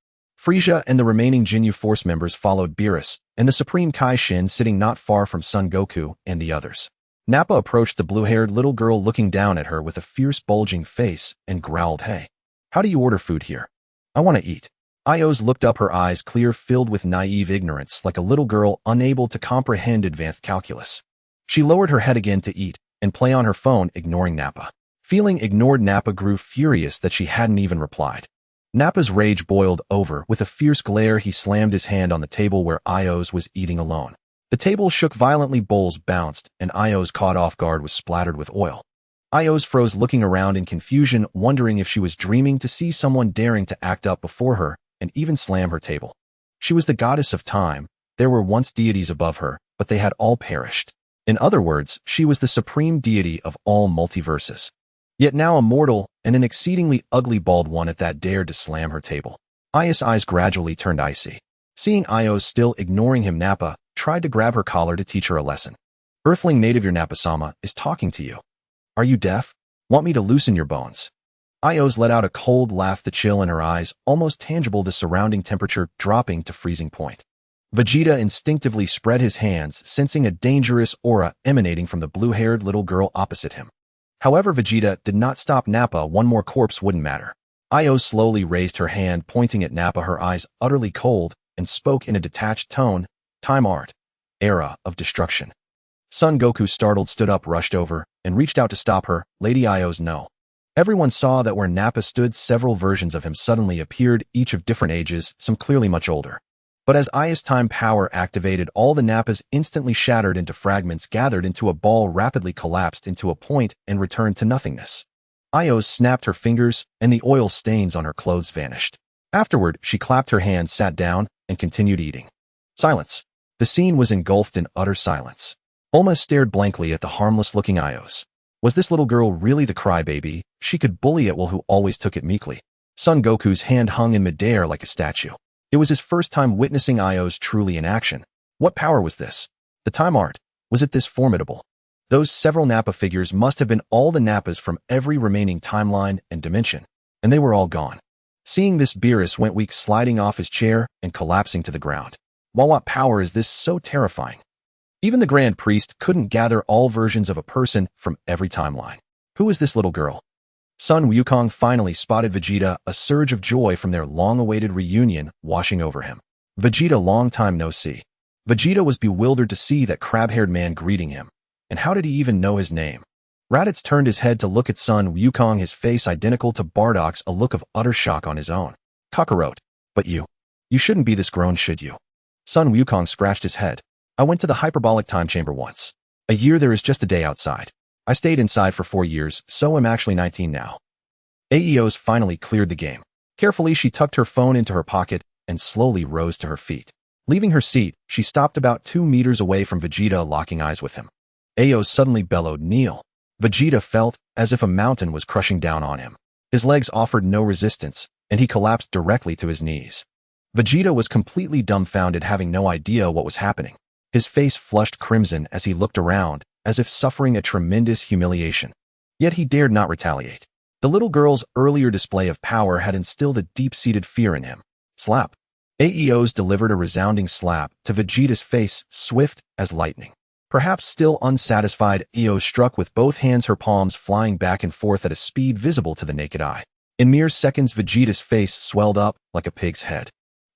Frieza and the remaining Jinyu Force members followed Beerus, and the Supreme Kai Shin sitting not far from Son Goku and the others. Nappa approached the blue-haired little girl, looking down at her with a fierce bulging face, and growled, Hey, how do you order food here? I want to eat. Ios looked up, her eyes clear, filled with naive ignorance, like a little girl unable to comprehend advanced calculus. She lowered her head again to eat and play on her phone, ignoring Nappa. Feeling ignored, Nappa grew furious that she hadn't even replied. Nappa's rage boiled over. With a fierce glare, he slammed his hand on the table where Ios was eating alone. The table shook violently, bowls bounced, and Ios, caught off guard, was splattered with oil. Ios froze, looking around in confusion, wondering if she was dreaming to see someone daring to act up before her and even slam her table. She was the goddess of time. There were once deities above her, but they had all perished. In other words, she was the supreme deity of all multiverses. Yet now a mortal, and an exceedingly ugly bald one at that, dared to slam her table. Ios' eyes gradually turned icy. Seeing Ios still ignoring him, Nappa tried to grab her collar to teach her a lesson. Earthling native, your Nappa-sama is talking to you. Are you deaf? Want me to loosen your bones? Ios let out a cold laugh, the chill in her eyes almost tangible, the surrounding temperature dropping to freezing point. Vegeta instinctively spread his hands, sensing a dangerous aura emanating from the blue-haired little girl opposite him. However, Vegeta did not stop Nappa. One more corpse wouldn't matter. Ios slowly raised her hand, pointing at Nappa, her eyes utterly cold, and spoke in a detached tone. Time art. Era of destruction. Son Goku, startled, stood up, rushed over, and reached out to stop her. Lady Ios, no. Everyone saw that where Nappa stood, several versions of him suddenly appeared, each of different ages, some clearly much older. But as Ios' time power activated, all the Nappas instantly shattered into fragments, gathered into a ball, rapidly collapsed into a point, and returned to nothingness. Ios snapped her fingers, and the oil stains on her clothes vanished. Afterward, she clapped her hands, sat down, and continued eating. Silence. The scene was engulfed in utter silence. Bulma stared blankly at the harmless-looking Ios. Was this little girl really the crybaby she could bully at will, who always took it meekly? Son Goku's hand hung in midair like a statue. It was his first time witnessing Ios truly in action. What power was this? The time art. Was it this formidable? Those several Nappa figures must have been all the Nappas from every remaining timeline and dimension, and they were all gone. Seeing this, Beerus went weak, sliding off his chair and collapsing to the ground. What power is this so terrifying? Even the Grand Priest couldn't gather all versions of a person from every timeline. Who is this little girl? Sun Wukong finally spotted Vegeta, a surge of joy from their long-awaited reunion washing over him. Vegeta, long time no see. Vegeta was bewildered to see that crab-haired man greeting him. And how did he even know his name? Raditz turned his head to look at Sun Wukong, his face identical to Bardock's, a look of utter shock on his own. Kakarot. But you shouldn't be this grown, should you? Sun Wukong scratched his head. I went to the hyperbolic time chamber once. A year there is just a day outside. I stayed inside for 4 years, so I'm actually 19 now. Aeos finally cleared the game. Carefully, she tucked her phone into her pocket and slowly rose to her feet. Leaving her seat, she stopped about 2 meters away from Vegeta, locking eyes with him. Aeos suddenly bellowed, "Kneel." Vegeta felt as if a mountain was crushing down on him. His legs offered no resistance, and he collapsed directly to his knees. Vegeta was completely dumbfounded, having no idea what was happening. His face flushed crimson as he looked around, as if suffering a tremendous humiliation. Yet he dared not retaliate. The little girl's earlier display of power had instilled a deep-seated fear in him. Slap. Aeos delivered a resounding slap to Vegeta's face, swift as lightning. Perhaps still unsatisfied, Aeos struck with both hands, her palms flying back and forth at a speed visible to the naked eye. In mere seconds, Vegeta's face swelled up like a pig's head.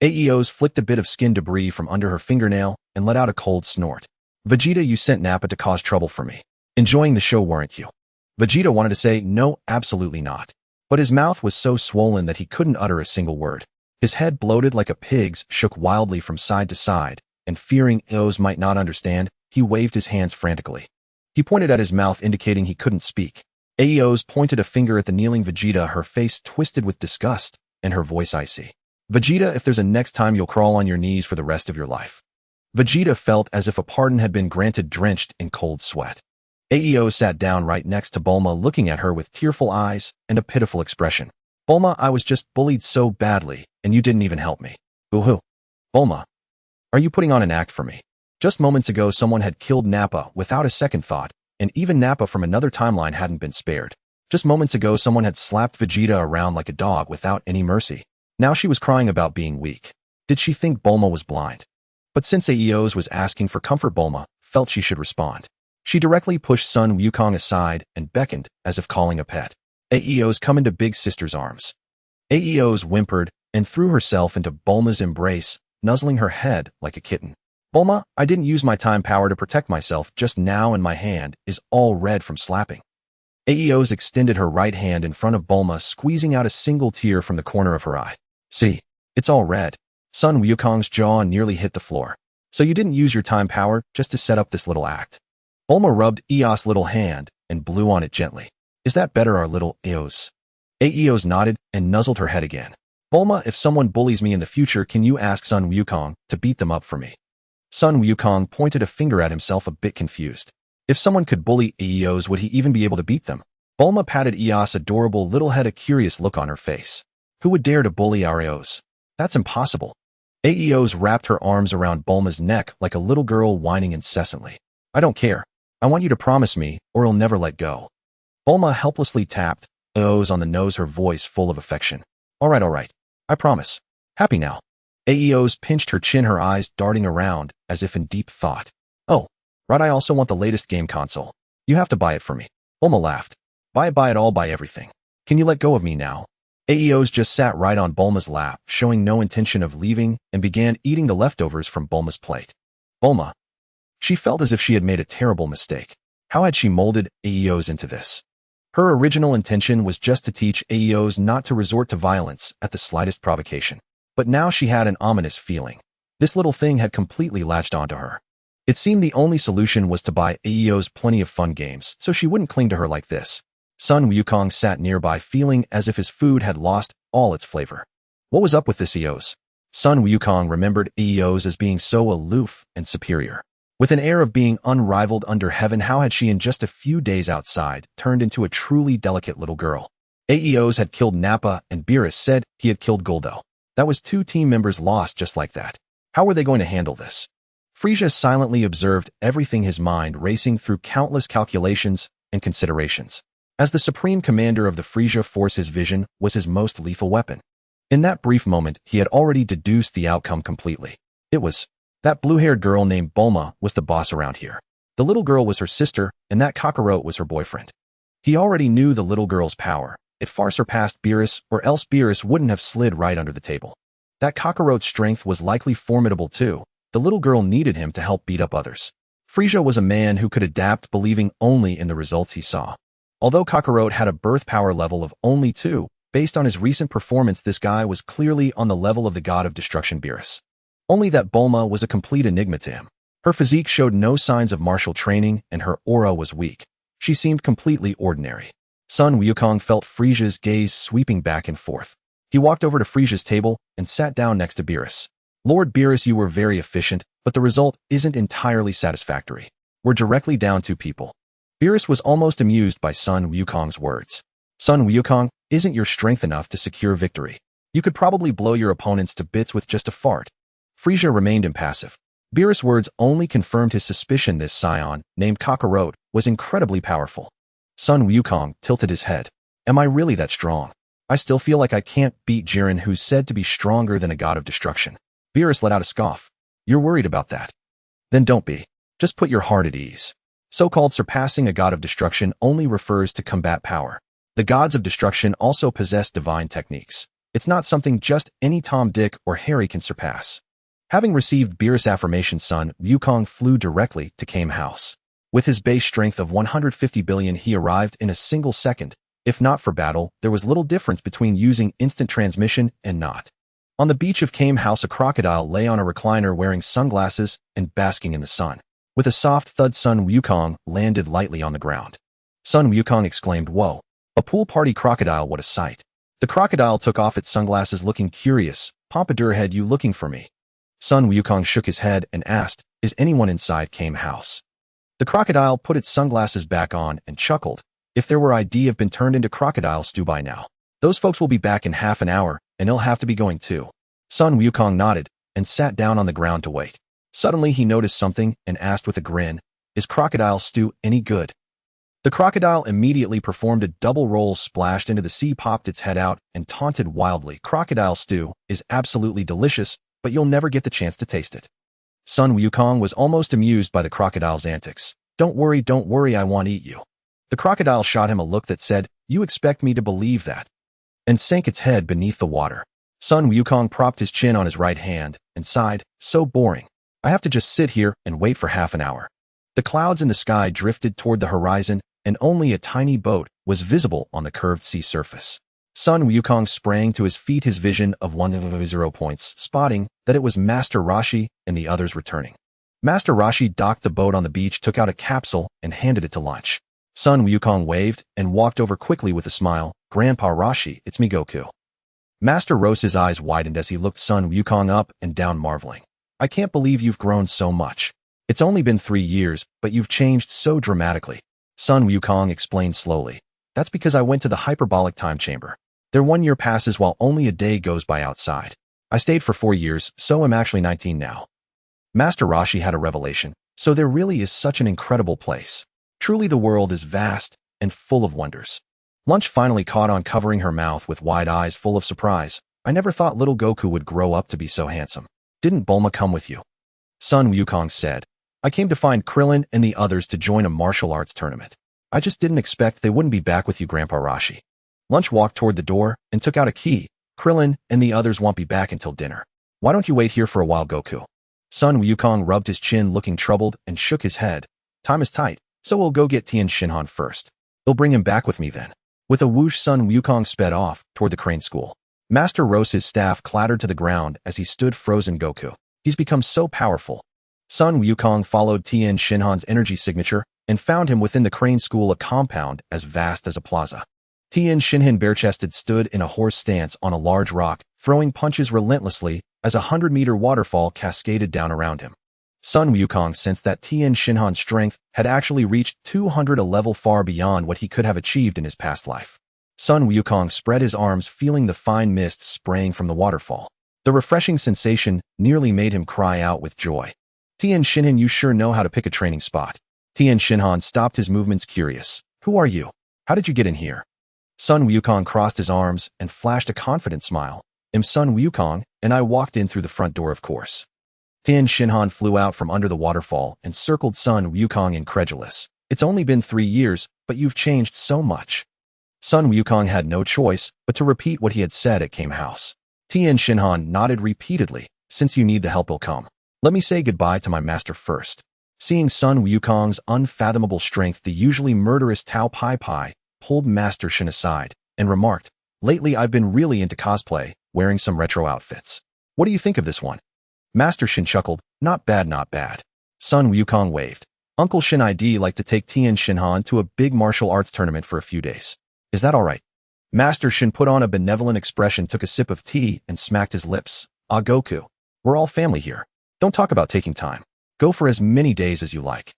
Aeos flicked a bit of skin debris from under her fingernail and let out a cold snort. Vegeta, you sent Nappa to cause trouble for me. Enjoying the show, weren't you? Vegeta wanted to say, no, absolutely not. But his mouth was so swollen that he couldn't utter a single word. His head, bloated like a pig's, shook wildly from side to side, and fearing Aeos might not understand, he waved his hands frantically. He pointed at his mouth, indicating he couldn't speak. Aeos pointed a finger at the kneeling Vegeta, her face twisted with disgust, and her voice icy. Vegeta, if there's a next time, you'll crawl on your knees for the rest of your life. Vegeta felt as if a pardon had been granted, drenched in cold sweat. Aeos sat down right next to Bulma, looking at her with tearful eyes and a pitiful expression. Bulma, I was just bullied so badly, and you didn't even help me. Boo-hoo. Bulma, are you putting on an act for me? Just moments ago, someone had killed Nappa without a second thought, and even Nappa from another timeline hadn't been spared. Just moments ago, someone had slapped Vegeta around like a dog without any mercy. Now she was crying about being weak. Did she think Bulma was blind? But since Aeos was asking for comfort, Bulma felt she should respond. She directly pushed Sun Wukong aside and beckoned, as if calling a pet. Aeos, come into big sister's arms. Aeos whimpered and threw herself into Bulma's embrace, nuzzling her head like a kitten. Bulma, I didn't use my time power to protect myself just now and my hand is all red from slapping. Aeos extended her right hand in front of Bulma, squeezing out a single tear from the corner of her eye. See, it's all red. Son Wukong's jaw nearly hit the floor. So you didn't use your time power just to set up this little act. Bulma rubbed Eos' little hand and blew on it gently. Is that better, our little Eos? Aeos nodded and nuzzled her head again. Bulma, if someone bullies me in the future, can you ask Son Wukong to beat them up for me? Son Wukong pointed a finger at himself, a bit confused. If someone could bully Eos, would he even be able to beat them? Bulma patted Eos' adorable little head, a curious look on her face. Who would dare to bully our Eos? That's impossible. Aeos wrapped her arms around Bulma's neck like a little girl, whining incessantly. I don't care. I want you to promise me, or I'll never let go. Bulma helplessly tapped Aeos on the nose, her voice full of affection. All right. I promise. Happy now. Aeos pinched her chin, her eyes darting around as if in deep thought. Oh, right, I also want the latest game console. You have to buy it for me. Bulma laughed. Buy it all, buy everything. Can you let go of me now? Aeos just sat right on Bulma's lap, showing no intention of leaving, and began eating the leftovers from Bulma's plate. Bulma. She felt as if she had made a terrible mistake. How had she molded Aeos into this? Her original intention was just to teach Aeos not to resort to violence at the slightest provocation. But now she had an ominous feeling. This little thing had completely latched onto her. It seemed the only solution was to buy Aeos plenty of fun games, so she wouldn't cling to her like this. Son Wukong sat nearby, feeling as if his food had lost all its flavor. What was up with this Aeos? Son Wukong remembered Aeos as being so aloof and superior. With an air of being unrivaled under heaven, how had she in just a few days outside turned into a truly delicate little girl? Aeos had killed Nappa, and Beerus said he had killed Guldo. That was 2 team members lost just like that. How were they going to handle this? Frieza silently observed everything, his mind racing through countless calculations and considerations. As the supreme commander of the Frieza Force, his vision was his most lethal weapon. In that brief moment, he had already deduced the outcome completely. It was that blue-haired girl named Bulma was the boss around here. The little girl was her sister, and that Kakarot was her boyfriend. He already knew the little girl's power. It far surpassed Beerus, or else Beerus wouldn't have slid right under the table. That Kakarot's strength was likely formidable too. The little girl needed him to help beat up others. Frieza was a man who could adapt, believing only in the results he saw. Although Kakarot had a birth power level of only 2, based on his recent performance, this guy was clearly on the level of the god of destruction Beerus. Only that Bulma was a complete enigma to him. Her physique showed no signs of martial training, and her aura was weak. She seemed completely ordinary. Son Wukong felt Frieza's gaze sweeping back and forth. He walked over to Frieza's table and sat down next to Beerus. Lord Beerus, you were very efficient, but the result isn't entirely satisfactory. We're directly down 2 people. Beerus was almost amused by Son Wukong's words. Son Wukong, isn't your strength enough to secure victory? You could probably blow your opponents to bits with just a fart. Frieza remained impassive. Beerus' words only confirmed his suspicion this Saiyan, named Kakarot, was incredibly powerful. Son Wukong tilted his head. Am I really that strong? I still feel like I can't beat Jiren, who's said to be stronger than a god of destruction. Beerus let out a scoff. You're worried about that? Then don't be. Just put your heart at ease. So-called surpassing a god of destruction only refers to combat power. The gods of destruction also possess divine techniques. It's not something just any Tom, Dick, or Harry can surpass. Having received Beerus' affirmation, Son Wukong flew directly to Kame House. With his base strength of 150 billion, he arrived in a single second. If not for battle, there was little difference between using instant transmission and not. On the beach of Kame House, a crocodile lay on a recliner wearing sunglasses and basking in the sun. With a soft thud, Son Wukong landed lightly on the ground. Son Wukong exclaimed, "Whoa! A pool party crocodile, what a sight!" The crocodile took off its sunglasses, looking curious. "Pompadour head, you looking for me?" Son Wukong shook his head and asked, "Is anyone inside Kame House?" The crocodile put its sunglasses back on and chuckled. "If there were, I'd have been turned into crocodile stew by now. Those folks will be back in half an hour, and they'll have to be going too." Son Wukong nodded and sat down on the ground to wait. Suddenly he noticed something and asked with a grin, "Is crocodile stew any good?" The crocodile immediately performed a double roll, splashed into the sea, popped its head out, and taunted wildly, "Crocodile stew is absolutely delicious, but you'll never get the chance to taste it." Son Wukong was almost amused by the crocodile's antics. Don't worry, I won't eat you." The crocodile shot him a look that said, "You expect me to believe that?" and sank its head beneath the water. Sun Wukong propped his chin on his right hand and sighed, so boring. I have to just sit here and wait for half an hour. The clouds in the sky drifted toward the horizon, and only a tiny boat was visible on the curved sea surface. Sun Wukong sprang to his feet, his vision of 100 points, spotting that it was Master Roshi and the others returning. Master Roshi docked the boat on the beach, took out a capsule, and handed it to Lunch. Sun Wukong waved and walked over quickly with a smile. Grandpa Roshi, it's me Goku. Master Rose's eyes widened as he looked Sun Wukong up and down, marveling. I can't believe you've grown so much. It's only been 3 years, but you've changed so dramatically. Sun Wukong explained slowly. That's because I went to the hyperbolic time chamber. Their 1 year passes while only a day goes by outside. I stayed for 4 years, so I'm actually 19 now. Master Roshi had a revelation. So there really is such an incredible place. Truly the world is vast and full of wonders. Lunch finally caught on, covering her mouth with wide eyes full of surprise. I never thought little Goku would grow up to be so handsome. Didn't Bulma come with you? Sun Wukong said. I came to find Krillin and the others to join a martial arts tournament. I just didn't expect they wouldn't be back with you, Grandpa Roshi. Lunch walked toward the door and took out a key. Krillin and the others won't be back until dinner. Why don't you wait here for a while, Goku? Sun Wukong rubbed his chin, looking troubled, and shook his head. Time is tight, so we'll go get Tien Shinhan first. They'll bring him back with me then. With a whoosh, Sun Wukong sped off toward the crane school. Master Rose's staff clattered to the ground as he stood frozen. Goku. He's become so powerful. Sun Wukong followed Tien Shinhan's energy signature and found him within the crane school, a compound as vast as a plaza. Tien Shinhan, bare-chested, stood in a horse stance on a large rock, throwing punches relentlessly as a 100-meter waterfall cascaded down around him. Sun Wukong sensed that Tien Shinhan's strength had actually reached 200, a level far beyond what he could have achieved in his past life. Sun Wukong spread his arms, feeling the fine mist spraying from the waterfall. The refreshing sensation nearly made him cry out with joy. Tien Shinhan, you sure know how to pick a training spot. Tien Shinhan stopped his movements, curious. Who are you? How did you get in here? Sun Wukong crossed his arms and flashed a confident smile. I'm Sun Wukong, and I walked in through the front door, of course. Tien Shinhan flew out from under the waterfall and circled Sun Wukong, incredulous. It's only been 3 years, but you've changed so much. Sun Wukong had no choice but to repeat what he had said at Kame House. Tien Shinhan nodded repeatedly. Since you need the help, will come. Let me say goodbye to my master first. Seeing Sun Wukong's unfathomable strength, the usually murderous Tao Pai Pai pulled Master Shin aside and remarked, lately I've been really into cosplay, wearing some retro outfits. What do you think of this one? Master Shin chuckled. Not bad, not bad. Sun Wukong waved. Uncle Shin, I'd like to take Tien Shinhan to a big martial arts tournament for a few days. Is that all right? Master Shin put on a benevolent expression, took a sip of tea, and smacked his lips. Ah, Goku. We're all family here. Don't talk about taking time. Go for as many days as you like.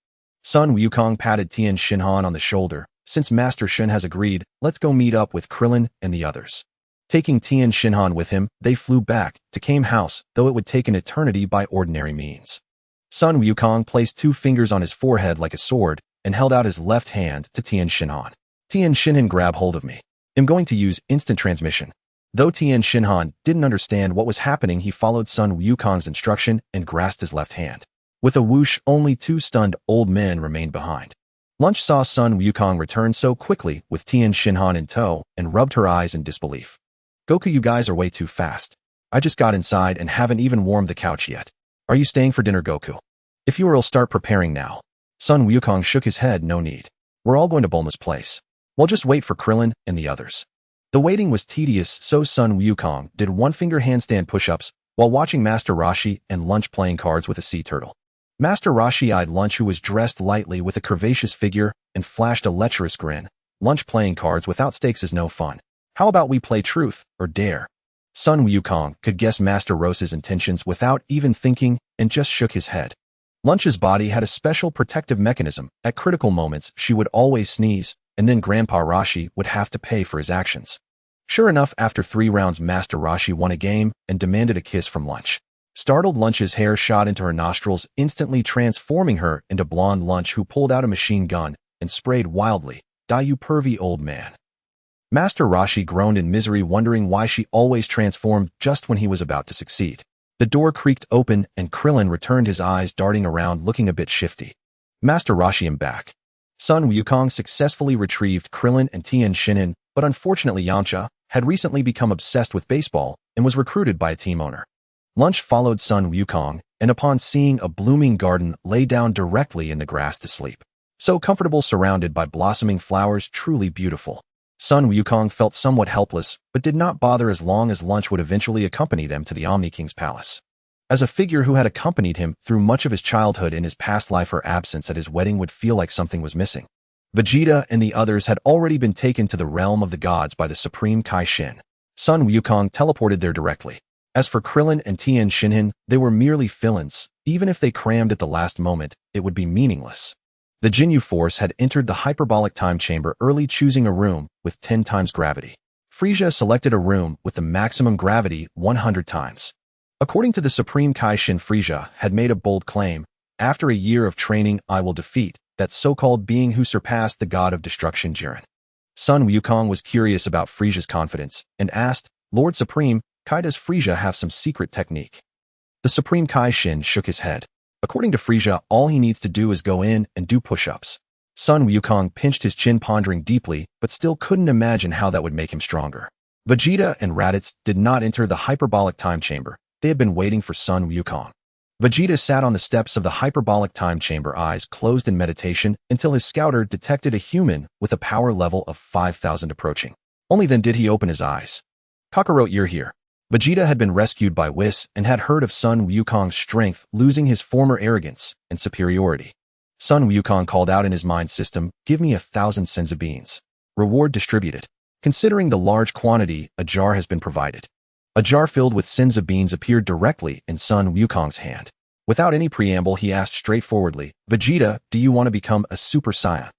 Sun Wukong patted Tien Shinhan on the shoulder. Since Master Shin has agreed, let's go meet up with Krillin and the others. Taking Tien Shinhan with him, they flew back to Kame House, though it would take an eternity by ordinary means. Sun Wukong placed 2 fingers on his forehead like a sword and held out his left hand to Tien Shinhan. Tien Shinhan, grab hold of me. I'm going to use instant transmission. Though Tien Shinhan didn't understand what was happening, he followed Sun Wukong's instruction and grasped his left hand. With a whoosh, only 2 stunned old men remained behind. Lunch saw Sun Wukong return so quickly with Tien Shinhan in tow and rubbed her eyes in disbelief. Goku, you guys are way too fast. I just got inside and haven't even warmed the couch yet. Are you staying for dinner, Goku? If you are, I'll start preparing now. Sun Wukong shook his head. No need. We're all going to Bulma's place. We'll just wait for Krillin and the others. The waiting was tedious, so Sun Wukong did 1-finger handstand push-ups while watching Master Roshi and Lunch playing cards with a sea turtle. Master Roshi eyed Lunch, who was dressed lightly with a curvaceous figure, and flashed a lecherous grin. Lunch, playing cards without stakes is no fun. How about we play truth or dare? Sun Wukong could guess Master Rose's intentions without even thinking and just shook his head. Lunch's body had a special protective mechanism. At critical moments, she would always sneeze, and then Grandpa Roshi would have to pay for his actions. Sure enough, after 3 rounds, Master Roshi won a game and demanded a kiss from Lunch. Startled, Lunch's hair shot into her nostrils, instantly transforming her into blonde. Lunch, who pulled out a machine gun and sprayed wildly. Die, you pervy old man. Master Roshi groaned in misery, wondering why she always transformed just when he was about to succeed. The door creaked open and Krillin returned, his eyes darting around, looking a bit shifty. Master Roshi, I'm back. Sun Wukong successfully retrieved Krillin and Tien Shinhan, but unfortunately Yamcha had recently become obsessed with baseball and was recruited by a team owner. Lunch followed Son Wukong, and upon seeing a blooming garden, lay down directly in the grass to sleep. So comfortable, surrounded by blossoming flowers, truly beautiful. Son Wukong felt somewhat helpless, but did not bother as long as lunch would eventually accompany them to the Omni King's palace. As a figure who had accompanied him through much of his childhood in his past life, her absence at his wedding would feel like something was missing. Vegeta and the others had already been taken to the realm of the gods by the Supreme Kai Shin. Son Wukong teleported there directly. As for Krillin and Tien Shinhan, they were merely fill-ins. Even if they crammed at the last moment, it would be meaningless. The Jinyu Force had entered the hyperbolic time chamber early, choosing a room with 10 times gravity. Frieza selected a room with the maximum gravity 100 times. According to the Supreme Kai Shin, Frieza had made a bold claim: after a year of training, I will defeat that so-called being who surpassed the god of destruction, Jiren. Son Wukong was curious about Frieza's confidence and asked, Lord Supreme, Kai, does Frieza have some secret technique? The Supreme Kai Shin shook his head. According to Frieza, all he needs to do is go in and do push-ups. Son Wukong pinched his chin, pondering deeply, but still couldn't imagine how that would make him stronger. Vegeta and Raditz did not enter the hyperbolic time chamber. They had been waiting for Son Wukong. Vegeta sat on the steps of the hyperbolic time chamber, eyes closed in meditation, until his scouter detected a human with a power level of 5,000 approaching. Only then did he open his eyes. Kakarot, you're here. Vegeta had been rescued by Whis and had heard of Son Wukong's strength, losing his former arrogance and superiority. Son Wukong called out in his mind system, give me 1,000 Senzu Beans. Reward distributed. Considering the large quantity, a jar has been provided. A jar filled with Senzu Beans appeared directly in Son Wukong's hand. Without any preamble, he asked straightforwardly, Vegeta, do you want to become a Super Saiyan?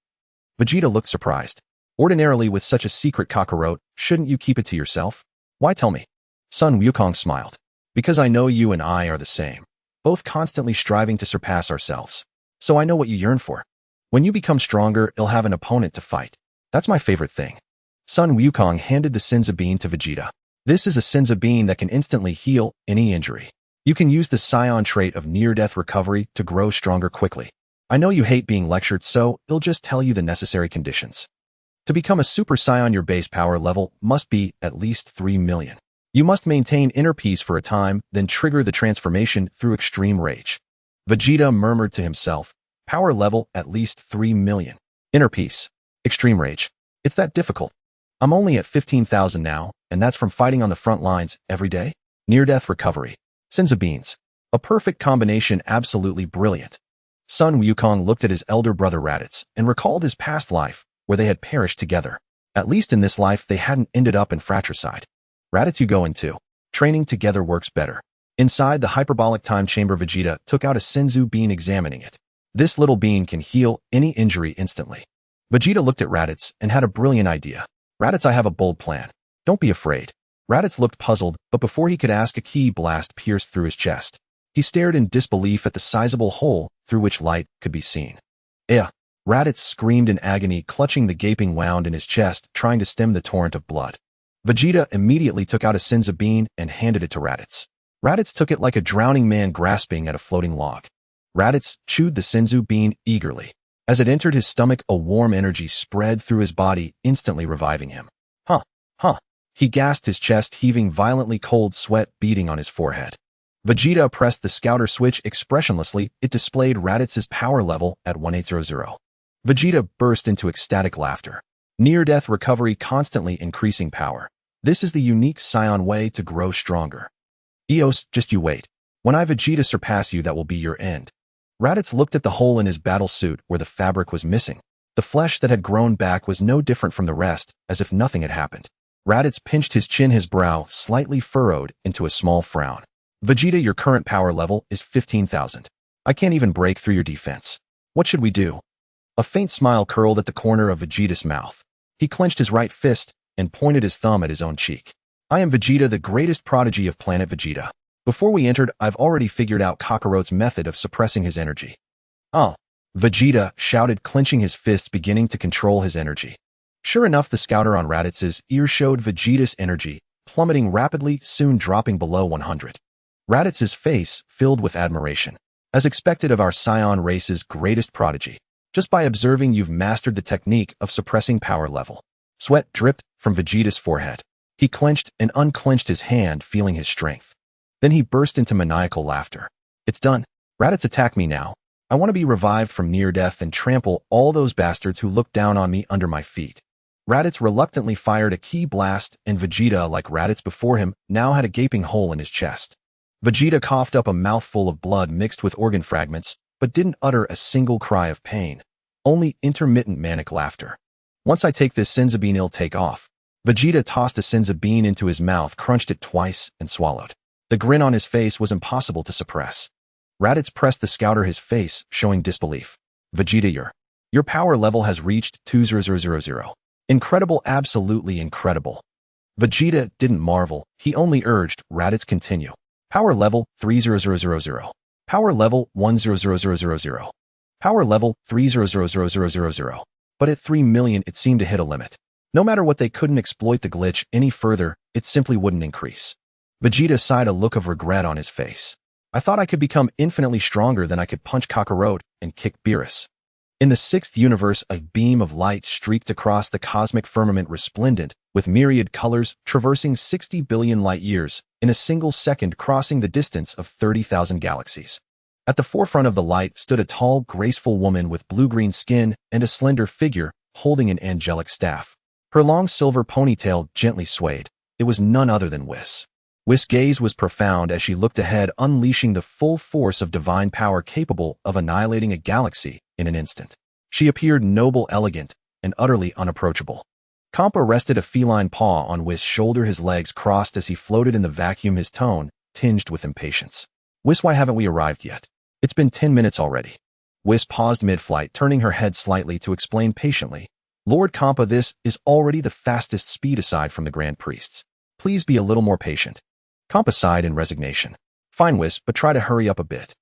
Vegeta looked surprised. Ordinarily, with such a secret, Kakarot, shouldn't you keep it to yourself? Why tell me? Son Wukong smiled. Because I know you and I are the same, both constantly striving to surpass ourselves. So I know what you yearn for. When you become stronger, you'll have an opponent to fight. That's my favorite thing. Son Wukong handed the Senzu Bean to Vegeta. This is a Senzu Bean that can instantly heal any injury. You can use the Saiyan trait of near-death recovery to grow stronger quickly. I know you hate being lectured, so it'll just tell you the necessary conditions. To become a Super Saiyan, your base power level must be at least 3 million. You must maintain inner peace for a time, then trigger the transformation through extreme rage. Vegeta murmured to himself, power level at least 3 million. Inner peace. Extreme rage. It's that difficult. I'm only at 15,000 now, and that's from fighting on the front lines every day. Near-death recovery. Senzu Beans. A perfect combination, absolutely brilliant. Son Wukong looked at his elder brother Raditz and recalled his past life, where they had perished together. At least in this life, they hadn't ended up in fratricide. Raditz, you go into. Training together works better. Inside the hyperbolic time chamber, Vegeta took out a Senzu Bean, examining it. This little bean can heal any injury instantly. Vegeta looked at Raditz and had a brilliant idea. Raditz, I have a bold plan. Don't be afraid. Raditz looked puzzled, but before he could ask, a ki blast pierced through his chest. He stared in disbelief at the sizable hole through which light could be seen. Raditz screamed in agony, clutching the gaping wound in his chest, trying to stem the torrent of blood. Vegeta immediately took out a Senzu Bean and handed it to Raditz. Raditz took it like a drowning man grasping at a floating log. Raditz chewed the Senzu Bean eagerly. As it entered his stomach, a warm energy spread through his body, instantly reviving him. He gasped, his chest heaving violently, cold sweat beading on his forehead. Vegeta pressed the scouter switch expressionlessly. It displayed Raditz's power level at 1800. Vegeta burst into ecstatic laughter. Near-death recovery, constantly increasing power. This is the unique Saiyan way to grow stronger. Eos, just you wait. When I Vegeta surpass you, that will be your end. Raditz looked at the hole in his battle suit where the fabric was missing. The flesh that had grown back was no different from the rest, as if nothing had happened. Raditz pinched his chin, his brow slightly furrowed into a small frown. Vegeta, your current power level is 15,000. I can't even break through your defense. What should we do? A faint smile curled at the corner of Vegeta's mouth. He clenched his right fist and pointed his thumb at his own cheek. I am Vegeta, the greatest prodigy of planet Vegeta. Before we entered, I've already figured out Kakarot's method of suppressing his energy. Oh, Vegeta shouted, clenching his fists, beginning to control his energy. Sure enough, the scouter on Raditz's ear showed Vegeta's energy plummeting rapidly, soon dropping below 100. Raditz's face filled with admiration. As expected of our Saiyan race's greatest prodigy. Just by observing, you've mastered the technique of suppressing power level. Sweat dripped from Vegeta's forehead. He clenched and unclenched his hand, feeling his strength. Then he burst into maniacal laughter. It's done. Raditz attack me now. I want to be revived from near death and trample all those bastards who look down on me under my feet. Raditz reluctantly fired a ki blast, and Vegeta, like Raditz before him, now had a gaping hole in his chest. Vegeta coughed up a mouthful of blood mixed with organ fragments, but didn't utter a single cry of pain. Only intermittent manic laughter. Once I take this Senzu Bean, it'll take off. Vegeta tossed a Senzu Bean into his mouth, crunched it twice, and swallowed. The grin on his face was impossible to suppress. Raditz pressed the scouter his face, showing disbelief. Vegeta, your power level has reached 20000. Incredible, absolutely incredible. Vegeta didn't marvel, he only urged, Raditz continue. Power level 30000. Power level 10000. Power level 3000000. But at 3 million it seemed to hit a limit. No matter what, they couldn't exploit the glitch any further, it simply wouldn't increase. Vegeta sighed, a look of regret on his face. I thought I could become infinitely stronger than I could punch Kakarot and kick Beerus. In the 6th universe, a beam of light streaked across the cosmic firmament, resplendent, with myriad colors, traversing 60 billion light-years, in a single second, crossing the distance of 30,000 galaxies. At the forefront of the light stood a tall, graceful woman with blue-green skin and a slender figure, holding an angelic staff. Her long silver ponytail gently swayed. It was none other than Whis. Whis' gaze was profound as she looked ahead, unleashing the full force of divine power capable of annihilating a galaxy in an instant. She appeared noble, elegant, and utterly unapproachable. Kampa rested a feline paw on Whis' shoulder, his legs crossed as he floated in the vacuum, his tone tinged with impatience. Whis, why haven't we arrived yet? It's been 10 minutes already. Whis paused mid-flight, turning her head slightly to explain patiently. Lord Kampa, this is already the fastest speed aside from the Grand Priests. Please be a little more patient. Kampa sighed in resignation. Fine, Whis, but try to hurry up a bit.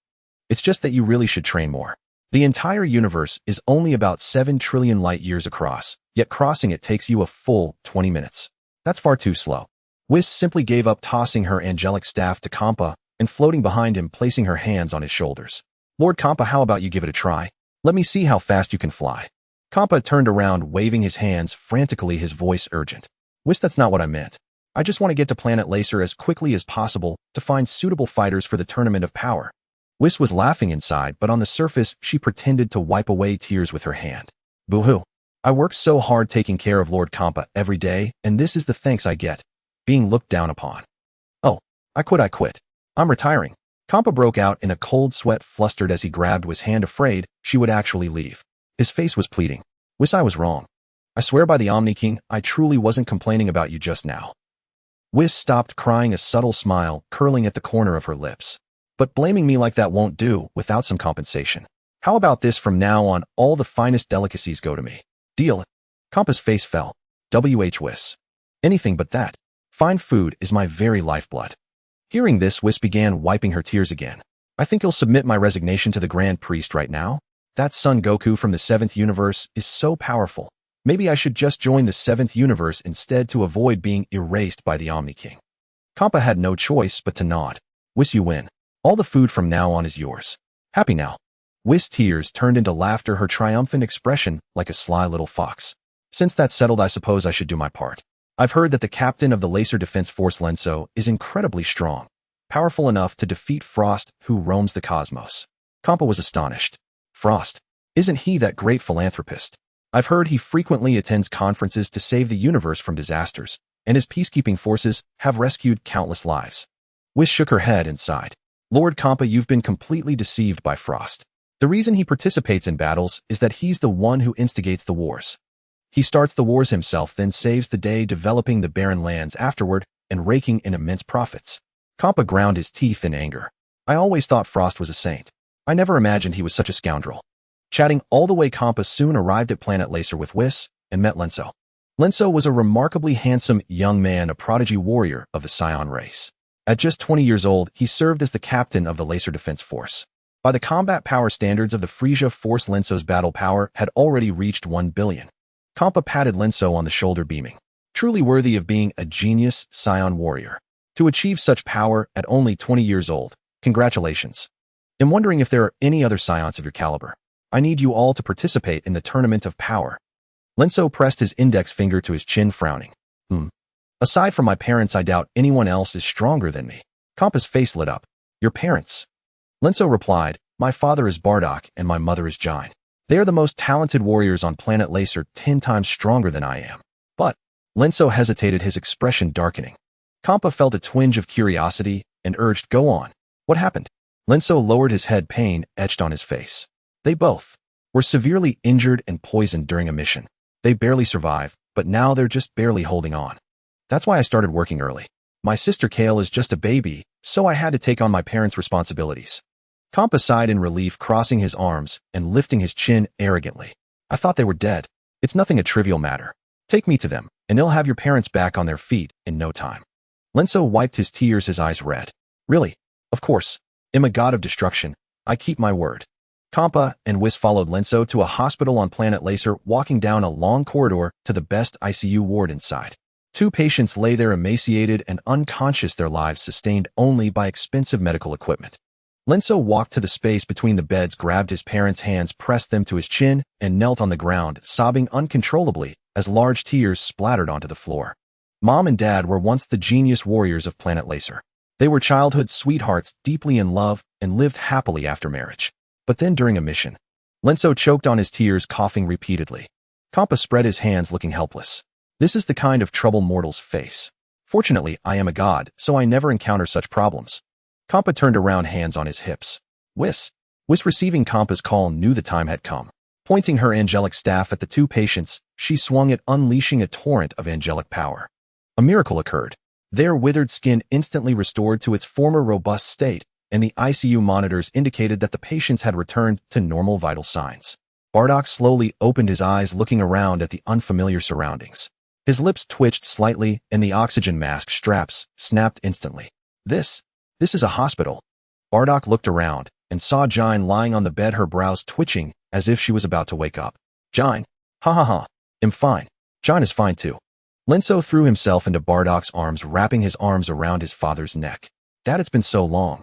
It's just that you really should train more. The entire universe is only about 7 trillion light-years across, yet crossing it takes you a full 20 minutes. That's far too slow. Whis simply gave up, tossing her angelic staff to Kampa and floating behind him, placing her hands on his shoulders. Lord Kampa, how about you give it a try? Let me see how fast you can fly. Kampa turned around, waving his hands frantically, his voice urgent. Whis, that's not what I meant. I just want to get to Planet Lacer as quickly as possible to find suitable fighters for the Tournament of Power. Whis was laughing inside, but on the surface, she pretended to wipe away tears with her hand. Boo-hoo. I work so hard taking care of Lord Kampa every day, and this is the thanks I get. Being looked down upon. Oh, I quit. I'm retiring. Kampa broke out in a cold sweat, flustered as he grabbed Whis' hand, afraid she would actually leave. His face was pleading. Whis, I was wrong. I swear by the Omni King, I truly wasn't complaining about you just now. Whis stopped crying, a subtle smile curling at the corner of her lips. But blaming me like that won't do without some compensation. How about this? From now on, all the finest delicacies go to me. Deal? Kampa's face fell. Whis. Anything but that. Fine food is my very lifeblood. Hearing this, Whis began wiping her tears again. I think you'll submit my resignation to the Grand Priest right now. That Son Goku from the 7th universe is so powerful. Maybe I should just join the 7th universe instead to avoid being erased by the Omni King. Kampa had no choice but to nod. Whis, you win. All the food from now on is yours. Happy now. Whis' tears turned into laughter, her triumphant expression like a sly little fox. Since that's settled, I suppose I should do my part. I've heard that the captain of the Laser Defense Force, Lenso, is incredibly strong, powerful enough to defeat Frost, who roams the cosmos. Kampa was astonished. Frost? Isn't he that great philanthropist? I've heard he frequently attends conferences to save the universe from disasters, and his peacekeeping forces have rescued countless lives. Whis shook her head and sighed. Lord Kampa, you've been completely deceived by Frost. The reason he participates in battles is that he's the one who instigates the wars. He starts the wars himself, then saves the day, developing the barren lands afterward and raking in immense profits. Kampa ground his teeth in anger. I always thought Frost was a saint. I never imagined he was such a scoundrel. Chatting all the way, Kampa soon arrived at Planet Lacer with Whis and met Lenso. Lenso was a remarkably handsome young man, a prodigy warrior of the Saiyan race. At just 20 years old, he served as the captain of the Laser Defense Force. By the combat power standards of the Frieza Force, Lenso's battle power had already reached 1 billion. Kampa patted Lenso on the shoulder, beaming. Truly worthy of being a genius Saiyan warrior. To achieve such power at only 20 years old, congratulations. I'm wondering if there are any other Saiyans of your caliber. I need you all to participate in the Tournament of Power. Lenso pressed his index finger to his chin, frowning. Aside from my parents, I doubt anyone else is stronger than me. Kampa's face lit up. Your parents? Lenso replied, my father is Bardock and my mother is Jine. They are the most talented warriors on planet Lacer, 10 times stronger than I am. But, Lenso hesitated, his expression darkening. Kampa felt a twinge of curiosity and urged, go on. What happened? Lenso lowered his head, pain etched on his face. They both were severely injured and poisoned during a mission. They barely survived, but now they're just barely holding on. That's why I started working early. My sister Kale is just a baby, so I had to take on my parents' responsibilities. Kampa sighed in relief, crossing his arms and lifting his chin arrogantly. I thought they were dead. It's nothing, a trivial matter. Take me to them, and they'll have your parents back on their feet in no time. Lenso wiped his tears, his eyes red. Really? Of course. I'm a god of destruction. I keep my word. Kampa and Whis followed Lenso to a hospital on planet Lacer, walking down a long corridor to the best ICU ward inside. 2 patients lay there emaciated and unconscious, their lives sustained only by expensive medical equipment. Lenso walked to the space between the beds, grabbed his parents' hands, pressed them to his chin, and knelt on the ground, sobbing uncontrollably as large tears splattered onto the floor. Mom and Dad were once the genius warriors of planet Lacer. They were childhood sweethearts, deeply in love, and lived happily after marriage. But then during a mission, Lenso choked on his tears, coughing repeatedly. Kampa spread his hands, looking helpless. This is the kind of trouble mortals face. Fortunately, I am a god, so I never encounter such problems. Kampa turned around, hands on his hips. Whis, receiving Kampa's call, knew the time had come. Pointing her angelic staff at the 2 patients, she swung it, unleashing a torrent of angelic power. A miracle occurred. Their withered skin instantly restored to its former robust state, and the ICU monitors indicated that the patients had returned to normal vital signs. Bardock slowly opened his eyes, looking around at the unfamiliar surroundings. His lips twitched slightly, and the oxygen mask straps snapped instantly. This is a hospital. Bardock looked around and saw Jine lying on the bed, her brows twitching as if she was about to wake up. Jine, ha ha ha, I'm fine. Jine is fine too. Lenso threw himself into Bardock's arms, wrapping his arms around his father's neck. Dad, it's been so long.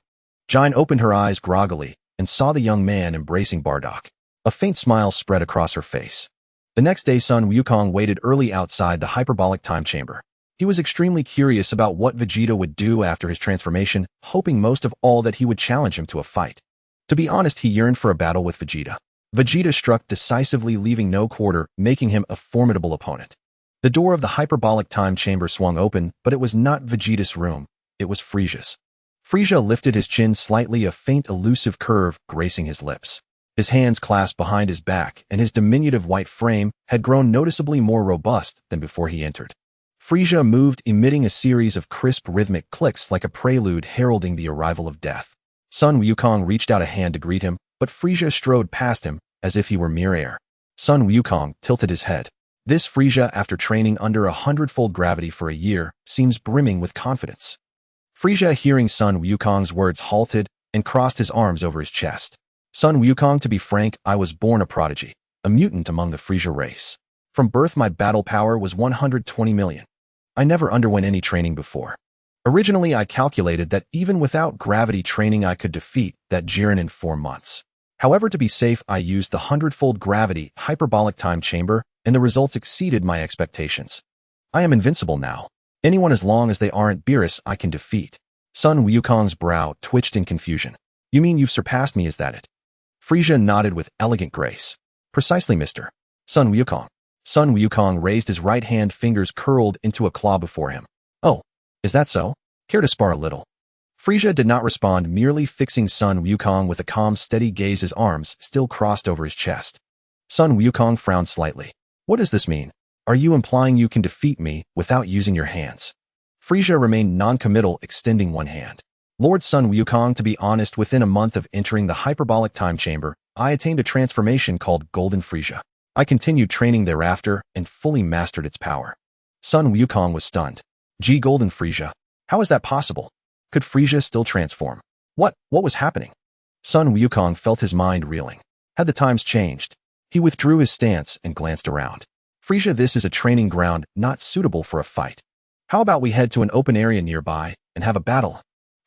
Jine opened her eyes groggily and saw the young man embracing Bardock. A faint smile spread across her face. The next day, Son Wukong waited early outside the hyperbolic time chamber. He was extremely curious about what Vegeta would do after his transformation, hoping most of all that he would challenge him to a fight. To be honest, he yearned for a battle with Vegeta. Vegeta struck decisively, leaving no quarter, making him a formidable opponent. The door of the hyperbolic time chamber swung open, but it was not Vegeta's room. It was Frieza's. Frieza lifted his chin slightly, a faint elusive curve gracing his lips. His hands clasped behind his back, and his diminutive white frame had grown noticeably more robust than before he entered. Frieza moved, emitting a series of crisp rhythmic clicks like a prelude heralding the arrival of death. Son Wukong reached out a hand to greet him, but Frieza strode past him as if he were mere air. Son Wukong tilted his head. This Frieza, after training under 100-fold gravity for a year, seems brimming with confidence. Frieza, hearing Son Wukong's words, halted and crossed his arms over his chest. Son Wukong, to be frank, I was born a prodigy, a mutant among the Frieza race. From birth, my battle power was 120 million. I never underwent any training before. Originally, I calculated that even without gravity training, I could defeat that Jiren in 4 months. However, to be safe, I used the 100-fold gravity hyperbolic time chamber, and the results exceeded my expectations. I am invincible now. Anyone, as long as they aren't Beerus, I can defeat. Son Wukong's brow twitched in confusion. You mean you've surpassed me, is that it? Frieza nodded with elegant grace. Precisely, Mr. Son Wukong. Son Wukong raised his right hand, fingers curled into a claw before him. Oh, is that so? Care to spar a little? Frieza did not respond, merely fixing Son Wukong with a calm, steady gaze, his arms still crossed over his chest. Son Wukong frowned slightly. What does this mean? Are you implying you can defeat me without using your hands? Frieza remained non-committal, extending one hand. Lord Son Wukong, to be honest, within a month of entering the hyperbolic time chamber, I attained a transformation called Golden Frieza. I continued training thereafter and fully mastered its power. Son Wukong was stunned. Gee, Golden Frieza. How is that possible? Could Frieza still transform? What was happening? Son Wukong felt his mind reeling. Had the times changed? He withdrew his stance and glanced around. Frieza, this is a training ground not suitable for a fight. How about we head to an open area nearby and have a battle?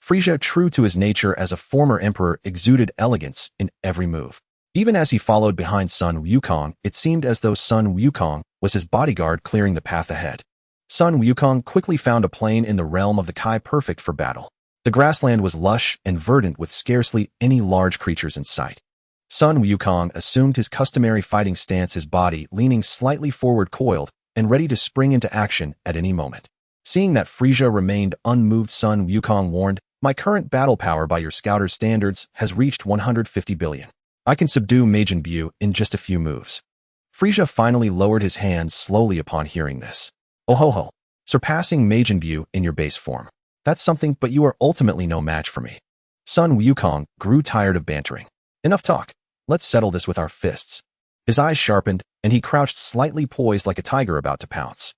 Frieza, true to his nature as a former emperor, exuded elegance in every move. Even as he followed behind Son Wukong, it seemed as though Son Wukong was his bodyguard, clearing the path ahead. Sun Wukong quickly found a plain in the realm of the Kai perfect for battle. The grassland was lush and verdant with scarcely any large creatures in sight. Sun Wukong assumed his customary fighting stance, his body leaning slightly forward, coiled and ready to spring into action at any moment. Seeing that Frieza remained unmoved, Sun Wukong warned, "My current battle power by your scouter's standards has reached 150 billion. I can subdue Majin Buu in just a few moves." Frieza finally lowered his hands slowly upon hearing this. "Oh ho ho, surpassing Majin Buu in your base form. That's something, but you are ultimately no match for me." Sun Wukong grew tired of bantering. "Enough talk. Let's settle this with our fists." His eyes sharpened, and he crouched slightly poised like a tiger about to pounce.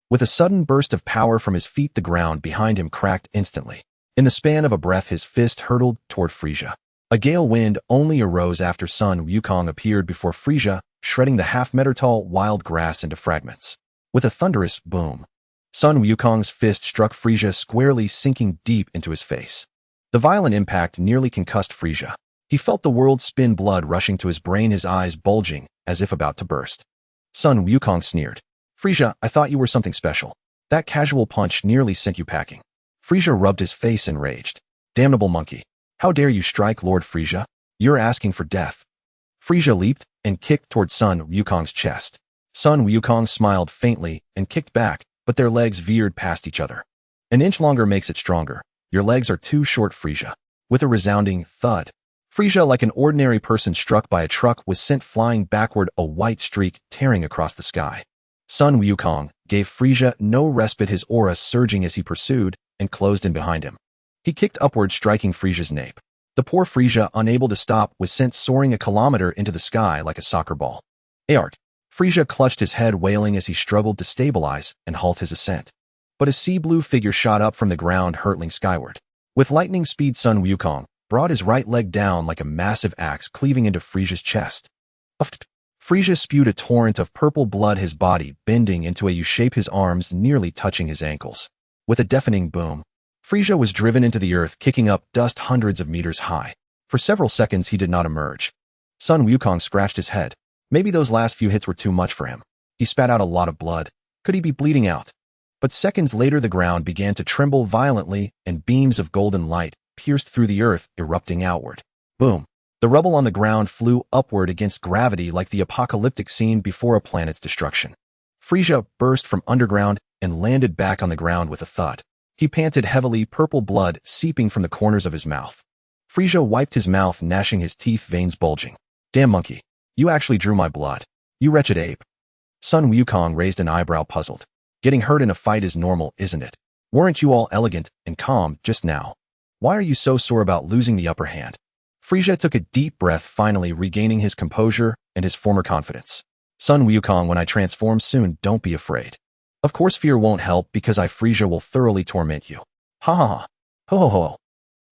With a sudden burst of power from his feet, the ground behind him cracked instantly. In the span of a breath, his fist hurtled toward Frieza. A gale wind only arose after Sun Wukong appeared before Frieza, shredding the half-meter-tall wild grass into fragments. With a thunderous boom, Sun Wukong's fist struck Frieza squarely, sinking deep into his face. The violent impact nearly concussed Frieza. He felt the world spin, blood rushing to his brain, his eyes bulging as if about to burst. Sun Wukong sneered. "Frieza, I thought you were something special. That casual punch nearly sent you packing." Frieza rubbed his face enraged. "Damnable monkey. How dare you strike Lord Frieza? You're asking for death." Frieza leaped and kicked toward Sun Wukong's chest. Sun Wukong smiled faintly and kicked back, but their legs veered past each other. "An inch longer makes it stronger. Your legs are too short, Frieza." With a resounding thud, Frieza, like an ordinary person struck by a truck, was sent flying backward, a white streak tearing across the sky. Sun Wukong gave Frieza no respite, his aura surging as he pursued and closed in behind him. He kicked upward, striking Frieza's nape. The poor Frieza, unable to stop, was sent soaring a kilometer into the sky like a soccer ball. "Aart!" Frieza clutched his head, wailing as he struggled to stabilize and halt his ascent. But a sea blue figure shot up from the ground, hurtling skyward. With lightning speed, Sun Wukong brought his right leg down like a massive axe, cleaving into Frieza's chest. Frieza spewed a torrent of purple blood, his body bending into a U-shape, his arms nearly touching his ankles. With a deafening boom, Frieza was driven into the earth, kicking up dust hundreds of meters high. For several seconds, he did not emerge. Sun Wukong scratched his head. Maybe those last few hits were too much for him. He spat out a lot of blood. Could he be bleeding out? But seconds later, the ground began to tremble violently, and beams of golden light pierced through the earth, erupting outward. Boom! The rubble on the ground flew upward against gravity like the apocalyptic scene before a planet's destruction. Frieza burst from underground and landed back on the ground with a thud. He panted heavily, purple blood seeping from the corners of his mouth. Frieza wiped his mouth, gnashing his teeth, veins bulging. "Damn monkey. You actually drew my blood. You wretched ape." Sun Wukong raised an eyebrow, puzzled. "Getting hurt in a fight is normal, isn't it? Weren't you all elegant and calm just now? Why are you so sore about losing the upper hand?" Frieza took a deep breath, finally regaining his composure and his former confidence. "Sun Wukong, when I transform soon, don't be afraid. Of course fear won't help, because I, Frieza, will thoroughly torment you. Ha ha ha. Ho ho ho."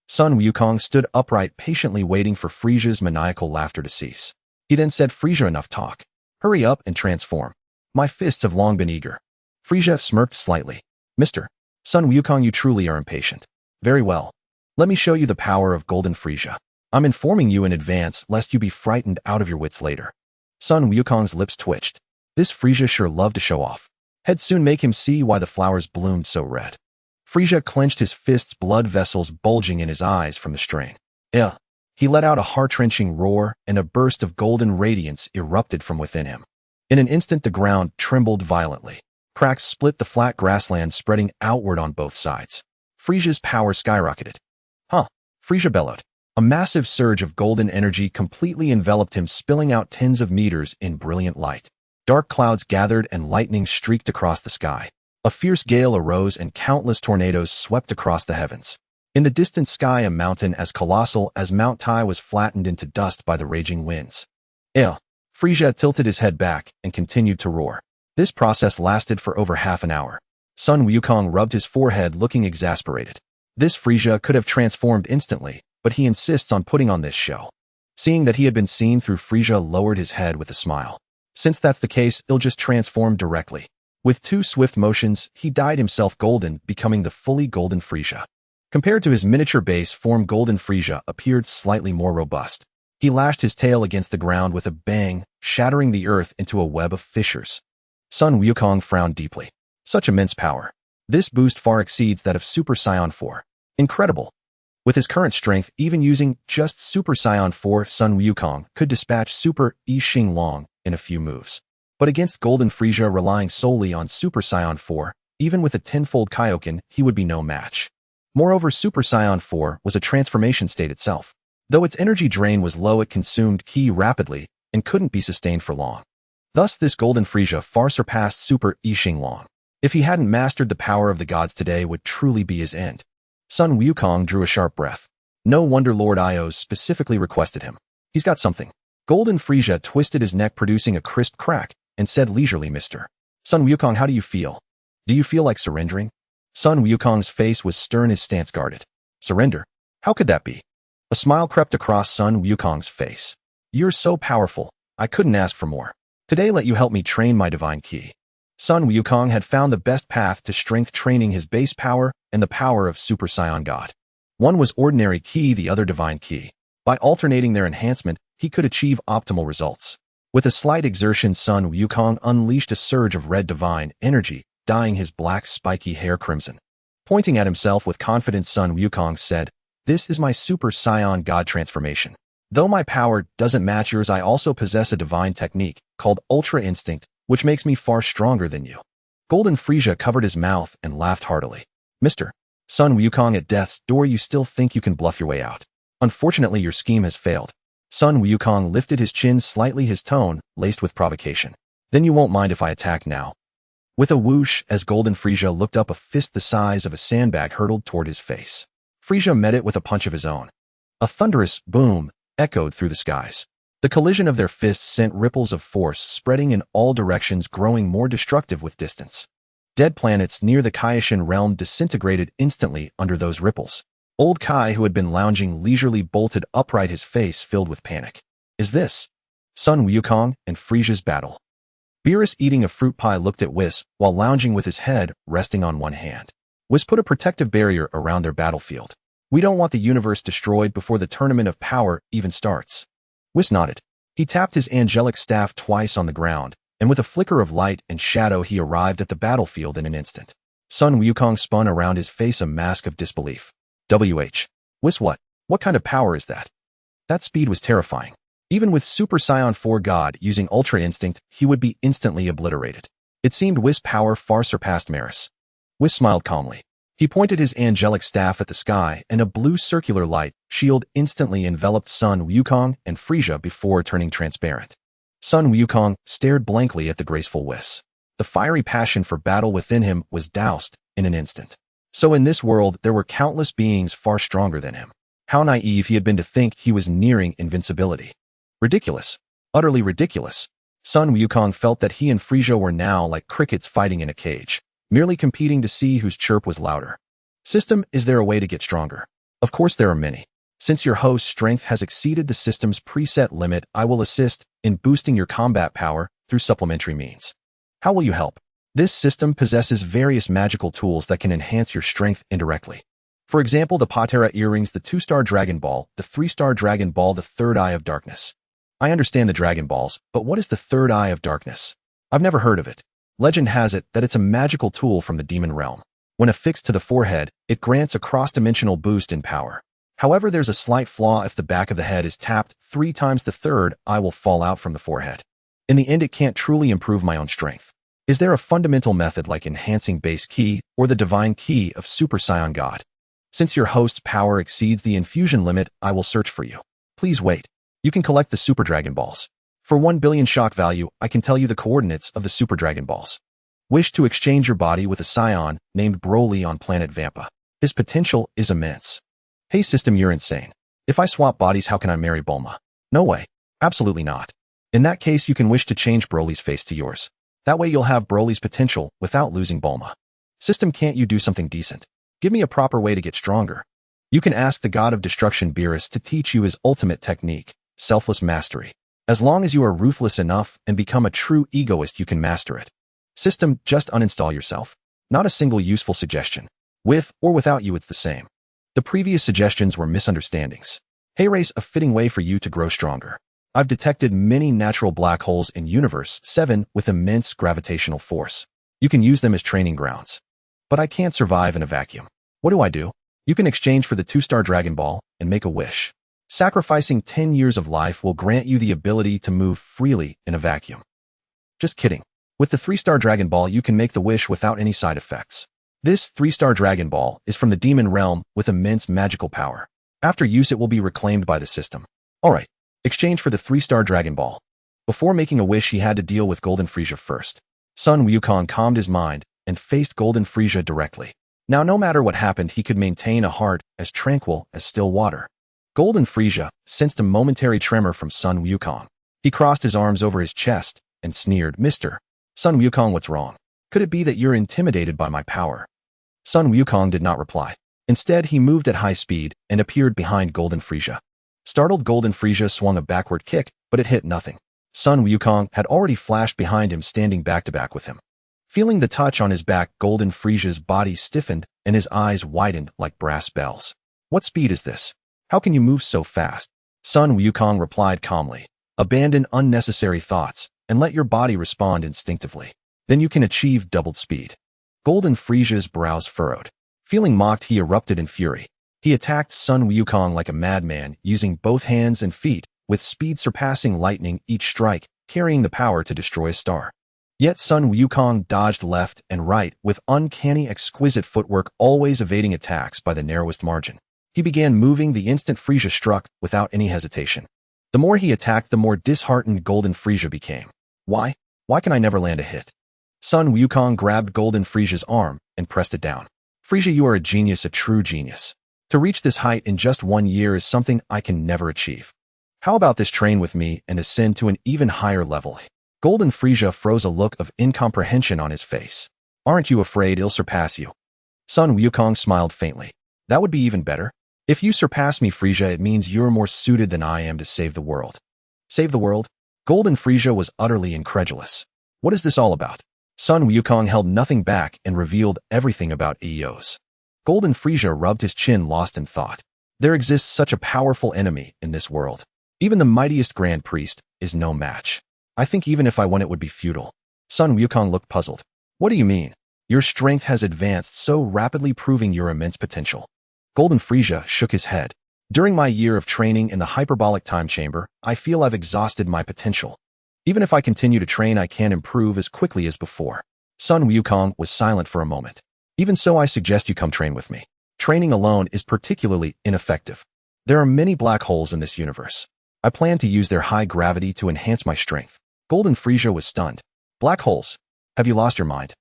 Sun Wukong stood upright, patiently waiting for Frieza's maniacal laughter to cease. He then said, "Frieza, enough talk. Hurry up and transform. My fists have long been eager." Frieza smirked slightly. "Mr. Sun Wukong, you truly are impatient. Very well. Let me show you the power of Golden Frieza. I'm informing you in advance, lest you be frightened out of your wits later." Sun Wukong's lips twitched. This Frieza sure loved to show off. He'd soon make him see why the flowers bloomed so red. Frieza clenched his fists, blood vessels bulging in his eyes from the strain. "Yeah." He let out a heart-wrenching roar, and a burst of golden radiance erupted from within him. In an instant, the ground trembled violently. Cracks split the flat grassland, spreading outward on both sides. Frieza's power skyrocketed. "Huh!" Frieza bellowed. A massive surge of golden energy completely enveloped him, spilling out tens of meters in brilliant light. Dark clouds gathered and lightning streaked across the sky. A fierce gale arose and countless tornadoes swept across the heavens. In the distant sky, a mountain as colossal as Mount Tai was flattened into dust by the raging winds. "Eh." Frieza tilted his head back and continued to roar. This process lasted for over half an hour. Sun Wukong rubbed his forehead, looking exasperated. This Frieza could have transformed instantly, but he insists on putting on this show. Seeing that he had been seen through, Frieza lowered his head with a smile. Since that's the case, he'll just transform directly. With 2 swift motions, he dyed himself golden, becoming the fully golden Frieza. Compared to his miniature base form, Golden Frieza appeared slightly more robust. He lashed his tail against the ground with a bang, shattering the earth into a web of fissures. Sun Wukong frowned deeply. Such immense power. This boost far exceeds that of Super Saiyan 4. Incredible. With his current strength, even using just Super Saiyan 4, Sun Wukong could dispatch Super Yi Xing Long in a few moves. But against Golden Frieza relying solely on Super Saiyan 4, even with a tenfold Kaioken, he would be no match. Moreover, Super Saiyan 4 was a transformation state itself. Though its energy drain was low, it consumed ki rapidly and couldn't be sustained for long. Thus, this Golden Frieza far surpassed Super Yi Xing Long. If he hadn't mastered the power of the gods today, would truly be his end. Sun Wukong drew a sharp breath. No wonder Lord Ios specifically requested him. He's got something. Golden Frieza twisted his neck, producing a crisp crack, and said leisurely, Mr. Sun Wukong, how do you feel? Do you feel like surrendering? Sun Wukong's face was stern, his stance guarded. Surrender? How could that be? A smile crept across Sun Wukong's face. You're so powerful. I couldn't ask for more. Today let you help me train my divine ki. Sun Wukong had found the best path to strength, training his base power and the power of Super Saiyan God. One was ordinary ki, the other divine ki. By alternating their enhancement, he could achieve optimal results. With a slight exertion, Sun Wukong unleashed a surge of red divine energy, dyeing his black spiky hair crimson. Pointing at himself with confidence, Sun Wukong said, "This is my Super Saiyan God transformation. Though my power doesn't match yours, I also possess a divine technique called Ultra Instinct, which makes me far stronger than you." Golden Frieza covered his mouth and laughed heartily. Mr. Sun Wukong, at death's door you still think you can bluff your way out. Unfortunately, your scheme has failed. Sun Wukong lifted his chin slightly, his tone laced with provocation. Then you won't mind if I attack now? With a whoosh, as Golden Frieza looked up, a fist the size of a sandbag hurtled toward his face. Frieza met it with a punch of his own. A thunderous boom echoed through the skies. The collision of their fists sent ripples of force spreading in all directions, growing more destructive with distance. Dead planets near the Kaioshin realm disintegrated instantly under those ripples. Old Kai, who had been lounging leisurely, bolted upright, his face filled with panic. Is this Sun Wukong and Frieza's battle? Beerus, eating a fruit pie, looked at Whis while lounging with his head resting on one hand. Whis put a protective barrier around their battlefield. We don't want the universe destroyed before the tournament of power even starts. Whis nodded. He tapped his angelic staff twice on the ground, and with a flicker of light and shadow he arrived at the battlefield in an instant. Sun Wukong spun around, his face a mask of disbelief. Whis, what kind of power is that? That speed was terrifying. Even with Super Saiyan 4 God using Ultra Instinct, he would be instantly obliterated. It seemed Whis' power far surpassed Maris. Whis smiled calmly. He pointed his angelic staff at the sky, and a blue circular light shield instantly enveloped Sun Wukong and Frieza before turning transparent. Sun Wukong stared blankly at the graceful Whis. The fiery passion for battle within him was doused in an instant. So in this world there were countless beings far stronger than him. How naive he had been to think he was nearing invincibility. Ridiculous. Utterly ridiculous. Sun Wukong felt that he and Frieza were now like crickets fighting in a cage, merely competing to see whose chirp was louder. System, is there a way to get stronger? Of course there are many. Since your host's strength has exceeded the system's preset limit, I will assist in boosting your combat power through supplementary means. How will you help? This system possesses various magical tools that can enhance your strength indirectly. For example, the Patera earrings, the 2-star Dragon Ball, the 3-star Dragon Ball, the Third Eye of Darkness. I understand the Dragon Balls, but what is the Third Eye of Darkness? I've never heard of it. Legend has it that it's a magical tool from the demon realm. When affixed to the forehead, it grants a cross-dimensional boost in power. However, there's a slight flaw. If the back of the head is tapped 3 times, the third eye will fall out from the forehead. In the end, it can't truly improve my own strength. Is there a fundamental method like enhancing base ki or the divine ki of Super Saiyan God? Since your host's power exceeds the infusion limit, I will search for you. Please wait. You can collect the Super Dragon Balls. For 1 billion shock value, I can tell you the coordinates of the Super Dragon Balls. Wish to exchange your body with a Saiyan named Broly on planet Vampa. His potential is immense. Hey system, you're insane. If I swap bodies, how can I marry Bulma? No way. Absolutely not. In that case, you can wish to change Broly's face to yours. That way you'll have Broly's potential without losing Bulma. System, can't you do something decent? Give me a proper way to get stronger. You can ask the god of destruction Beerus to teach you his ultimate technique, selfless mastery. As long as you are ruthless enough and become a true egoist, you can master it. System, just uninstall yourself. Not a single useful suggestion. With or without you, it's the same. The previous suggestions were misunderstandings. Hey race, a fitting way for you to grow stronger. I've detected many natural black holes in Universe 7 with immense gravitational force. You can use them as training grounds. But I can't survive in a vacuum. What do? You can exchange for the 2-star Dragon Ball and make a wish. Sacrificing 10 years of life will grant you the ability to move freely in a vacuum. Just kidding. With the 3-star Dragon Ball, you can make the wish without any side effects. This 3-star Dragon Ball is from the demon realm with immense magical power. After use, it will be reclaimed by the system. Alright, exchange for the 3-star Dragon Ball. Before making a wish, he had to deal with Golden Frieza first. Son Wukong calmed his mind and faced Golden Frieza directly. Now, no matter what happened, he could maintain a heart as tranquil as still water. Golden Frieza sensed a momentary tremor from Son Wukong. He crossed his arms over his chest and sneered, "Mr. Son Wukong, what's wrong? Could it be that you're intimidated by my power?" Son Wukong did not reply. Instead, he moved at high speed and appeared behind Golden Frieza. Startled, Golden Frieza swung a backward kick, but it hit nothing. Son Wukong had already flashed behind him, standing back-to-back with him. Feeling the touch on his back, Golden Frieza's body stiffened and his eyes widened like brass bells. "What speed is this? How can you move so fast?" Son Wukong replied calmly. "Abandon unnecessary thoughts and let your body respond instinctively. Then you can achieve doubled speed." Golden Frieza's brows furrowed. Feeling mocked, he erupted in fury. He attacked Son Wukong like a madman, using both hands and feet, with speed surpassing lightning, each strike carrying the power to destroy a star. Yet Son Wukong dodged left and right with uncanny, exquisite footwork, always evading attacks by the narrowest margin. He began moving the instant Frieza struck without any hesitation. The more he attacked, the more disheartened Golden Frieza became. Why? Why can I never land a hit? Son Wukong grabbed Golden Frieza's arm and pressed it down. "Frieza, you are a genius, a true genius. To reach this height in just 1 year is something I can never achieve. How about this, train with me and ascend to an even higher level?" Golden Frieza froze, a look of incomprehension on his face. "Aren't you afraid I'll surpass you?" Son Wukong smiled faintly. "That would be even better. If you surpass me, Frieza, it means you're more suited than I am to save the world." "Save the world?" Golden Frieza was utterly incredulous. "What is this all about?" Son Wukong held nothing back and revealed everything about Eos. Golden Frieza rubbed his chin, lost in thought. There exists such a powerful enemy in this world. Even the mightiest Grand Priest is no match. I think even if I won, it would be futile. Son Wukong looked puzzled. "What do you mean? Your strength has advanced so rapidly, proving your immense potential." Golden Frieza shook his head. "During my year of training in the hyperbolic time chamber, I feel I've exhausted my potential. Even if I continue to train, I can't improve as quickly as before." Son Wukong was silent for a moment. "Even so, I suggest you come train with me. Training alone is particularly ineffective. There are many black holes in this universe. I plan to use their high gravity to enhance my strength." Golden Frieza was stunned. "Black holes? Have you lost your mind?"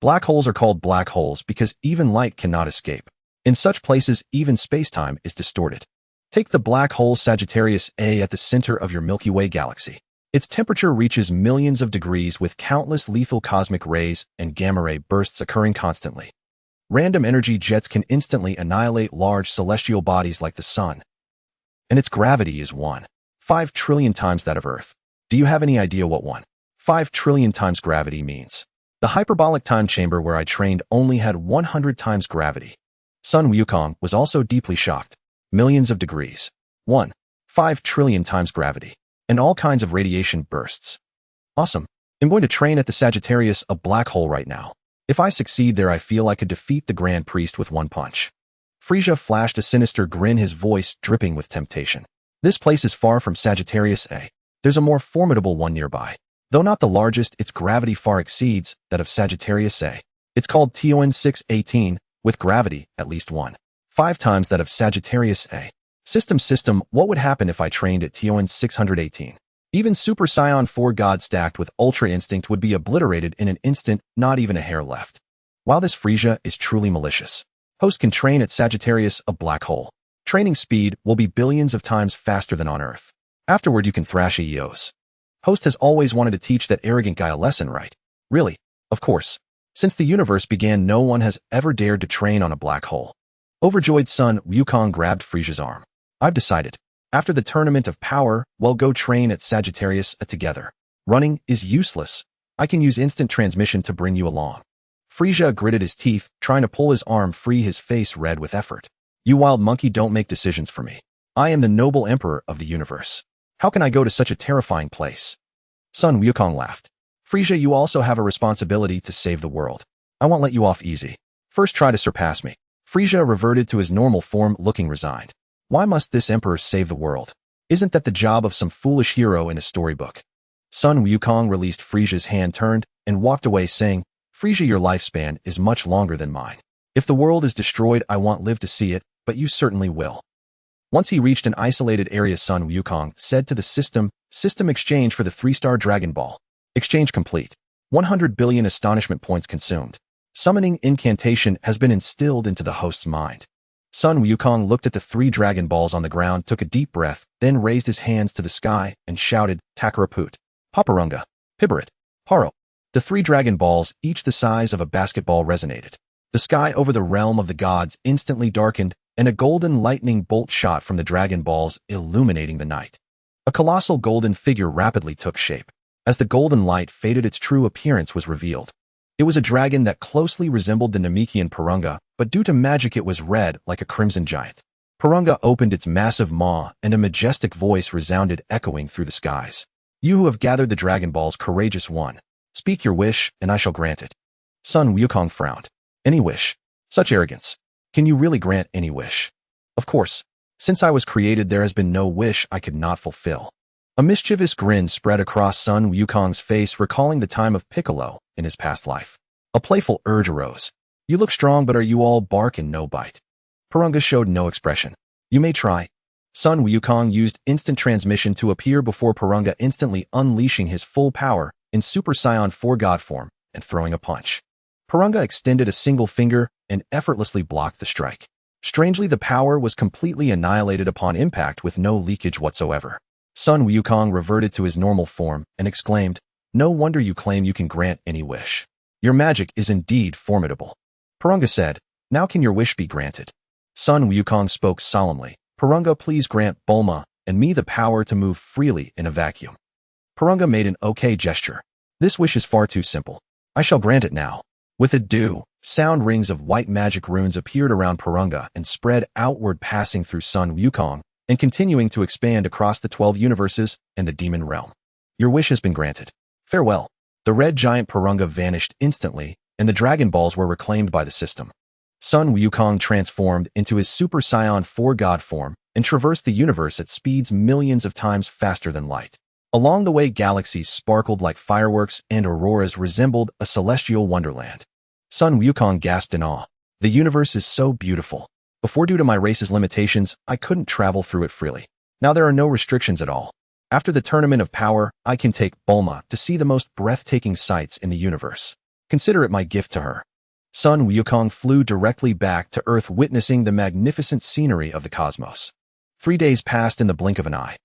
Black holes are called black holes because even light cannot escape. In such places, even space-time is distorted. Take the black hole Sagittarius A at the center of your Milky Way galaxy. Its temperature reaches millions of degrees, with countless lethal cosmic rays and gamma-ray bursts occurring constantly. Random energy jets can instantly annihilate large celestial bodies like the Sun. And its gravity is 1.5 trillion times that of Earth. Do you have any idea what 1.5 trillion times gravity means? The hyperbolic time chamber where I trained only had 100 times gravity. Son Wukong was also deeply shocked. Millions of degrees. 1.5 trillion times gravity. And all kinds of radiation bursts. Awesome. I'm going to train at the Sagittarius, a black hole, right now. If I succeed there, I feel I could defeat the Grand Priest with one punch. Frieza flashed a sinister grin, his voice dripping with temptation. "This place is far from Sagittarius A. There's a more formidable one nearby. Though not the largest, its gravity far exceeds that of Sagittarius A. It's called TON 618, with gravity at least 1.5 times that of Sagittarius A. System, what would happen if I trained at TON 618? Even Super Saiyan 4 God stacked with Ultra Instinct would be obliterated in an instant, not even a hair left. While this Frieza is truly malicious. Host can train at Sagittarius, a black hole. Training speed will be billions of times faster than on Earth. Afterward, you can thrash Eos. Host has always wanted to teach that arrogant guy a lesson, right? Really? Of course. Since the universe began, no one has ever dared to train on a black hole." Overjoyed, Son Wukong grabbed Frieza's arm. "I've decided. After the tournament of power, we'll go train at Sagittarius together. Running is useless. I can use instant transmission to bring you along." Frieza gritted his teeth, trying to pull his arm free, his face red with effort. "You wild monkey, don't make decisions for me. I am the noble emperor of the universe. How can I go to such a terrifying place?" Son Wukong laughed. Frieza, you also have a responsibility to save the world. I won't let you off easy. First try to surpass me. Frieza reverted to his normal form, looking resigned. Why must this emperor save the world? Isn't that the job of some foolish hero in a storybook? Son Wukong released Frieza's hand, turned, and walked away, saying, Frieza, your lifespan is much longer than mine. If the world is destroyed, I won't live to see it, but you certainly will. Once he reached an isolated area, Son Wukong said to the system exchange for the 3-star Dragon Ball. Exchange complete. 100 billion astonishment points consumed. Summoning incantation has been instilled into the host's mind. Son Wukong looked at the 3 Dragon Balls on the ground, took a deep breath, then raised his hands to the sky and shouted, Takaraput, Paparunga, Pibarit, Paro. The 3 Dragon Balls, each the size of a basketball, resonated. The sky over the realm of the gods instantly darkened, and a golden lightning bolt shot from the Dragon Balls, illuminating the night. A colossal golden figure rapidly took shape. As the golden light faded, its true appearance was revealed. It was a dragon that closely resembled the Namekian Purunga, but due to magic it was red like a crimson giant. Purunga opened its massive maw, and a majestic voice resounded, echoing through the skies. You who have gathered the Dragon Balls, courageous one, speak your wish, and I shall grant it. Son Wukong frowned. Any wish? Such arrogance. Can you really grant any wish? Of course. Since I was created, there has been no wish I could not fulfill. A mischievous grin spread across Son Wukong's face, recalling the time of Piccolo in his past life. A playful urge arose. You look strong, but are you all bark and no bite? Purunga showed no expression. You may try. Son Wukong used instant transmission to appear before Purunga, instantly unleashing his full power in Super Saiyan 4 God form and throwing a punch. Purunga extended a single finger and effortlessly blocked the strike. Strangely, the power was completely annihilated upon impact with no leakage whatsoever. Son Wukong reverted to his normal form and exclaimed, No wonder you claim you can grant any wish. Your magic is indeed formidable. Purunga said, Now can your wish be granted? Son Wukong spoke solemnly. Purunga, please grant Bulma and me the power to move freely in a vacuum. Purunga made an okay gesture. This wish is far too simple. I shall grant it now. With a do, sound rings of white magic runes appeared around Purunga and spread outward, passing through Son Wukong and continuing to expand across the 12 universes and the demon realm. Your wish has been granted. Farewell. The red giant Purunga vanished instantly, and the Dragon Balls were reclaimed by the system. Son Wukong transformed into his Super Saiyan 4 God form and traversed the universe at speeds millions of times faster than light. Along the way, galaxies sparkled like fireworks and auroras resembled a celestial wonderland. Son Wukong gasped in awe. The universe is so beautiful. Before, due to my race's limitations, I couldn't travel through it freely. Now there are no restrictions at all. After the Tournament of Power, I can take Bulma to see the most breathtaking sights in the universe. Consider it my gift to her. Son Wukong flew directly back to Earth, witnessing the magnificent scenery of the cosmos. 3 days passed in the blink of an eye.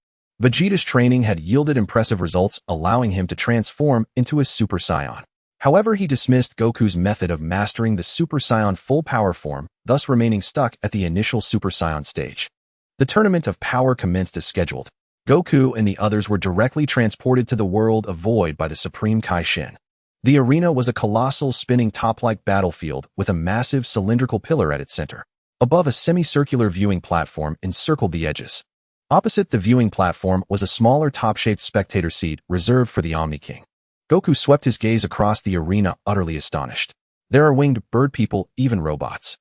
Vegeta's training had yielded impressive results, allowing him to transform into a Super Saiyan. However, he dismissed Goku's method of mastering the Super Saiyan full power form, thus remaining stuck at the initial Super Saiyan stage. The Tournament of Power commenced as scheduled. Goku and the others were directly transported to the world of Void by the Supreme Kai-Shin. The arena was a colossal spinning top-like battlefield with a massive cylindrical pillar at its center. Above, a semicircular viewing platform encircled the edges. Opposite the viewing platform was a smaller top-shaped spectator seat reserved for the Omni King. Goku swept his gaze across the arena, utterly astonished. There are winged bird people, even robots.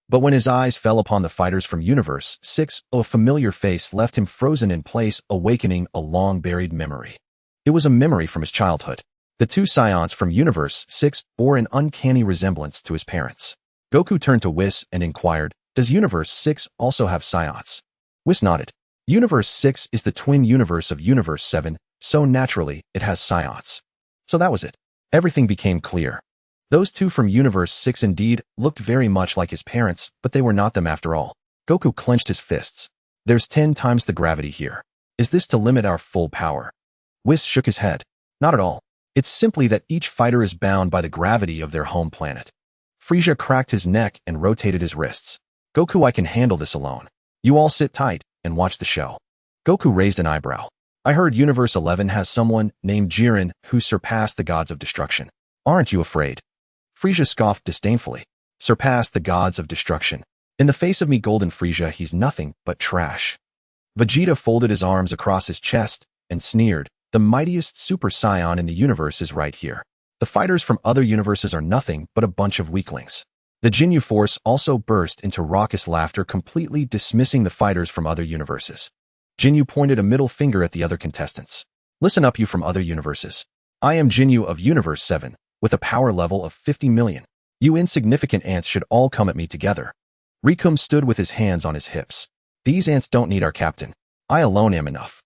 But when his eyes fell upon the fighters from Universe 6, a familiar face left him frozen in place, awakening a long-buried memory. It was a memory from his childhood. The 2 Saiyans from Universe 6 bore an uncanny resemblance to his parents. Goku turned to Whis and inquired, Does Universe 6 also have Saiyans? Whis nodded. Universe 6 is the twin universe of Universe 7, so naturally, it has Saiyans. So that was it. Everything became clear. Those 2 from Universe 6 indeed looked very much like his parents, but they were not them after all. Goku clenched his fists. There's 10 times the gravity here. Is this to limit our full power? Whis shook his head. Not at all. It's simply that each fighter is bound by the gravity of their home planet. Frieza cracked his neck and rotated his wrists. Goku, I can handle this alone. You all sit tight and watch the show. Goku raised an eyebrow. I heard Universe 11 has someone named Jiren who surpassed the gods of destruction. Aren't you afraid? Frieza scoffed disdainfully. Surpassed the gods of destruction. In the face of me, Golden Frieza, he's nothing but trash. Vegeta folded his arms across his chest and sneered. The mightiest Super Saiyan in the universe is right here. The fighters from other universes are nothing but a bunch of weaklings. The Jinyu Force also burst into raucous laughter, completely dismissing the fighters from other universes. Jinyu pointed a middle finger at the other contestants. Listen up, you from other universes. I am Jinyu of Universe 7, with a power level of 50 million. You insignificant ants should all come at me together. Rikum stood with his hands on his hips. These ants don't need our captain. I alone am enough.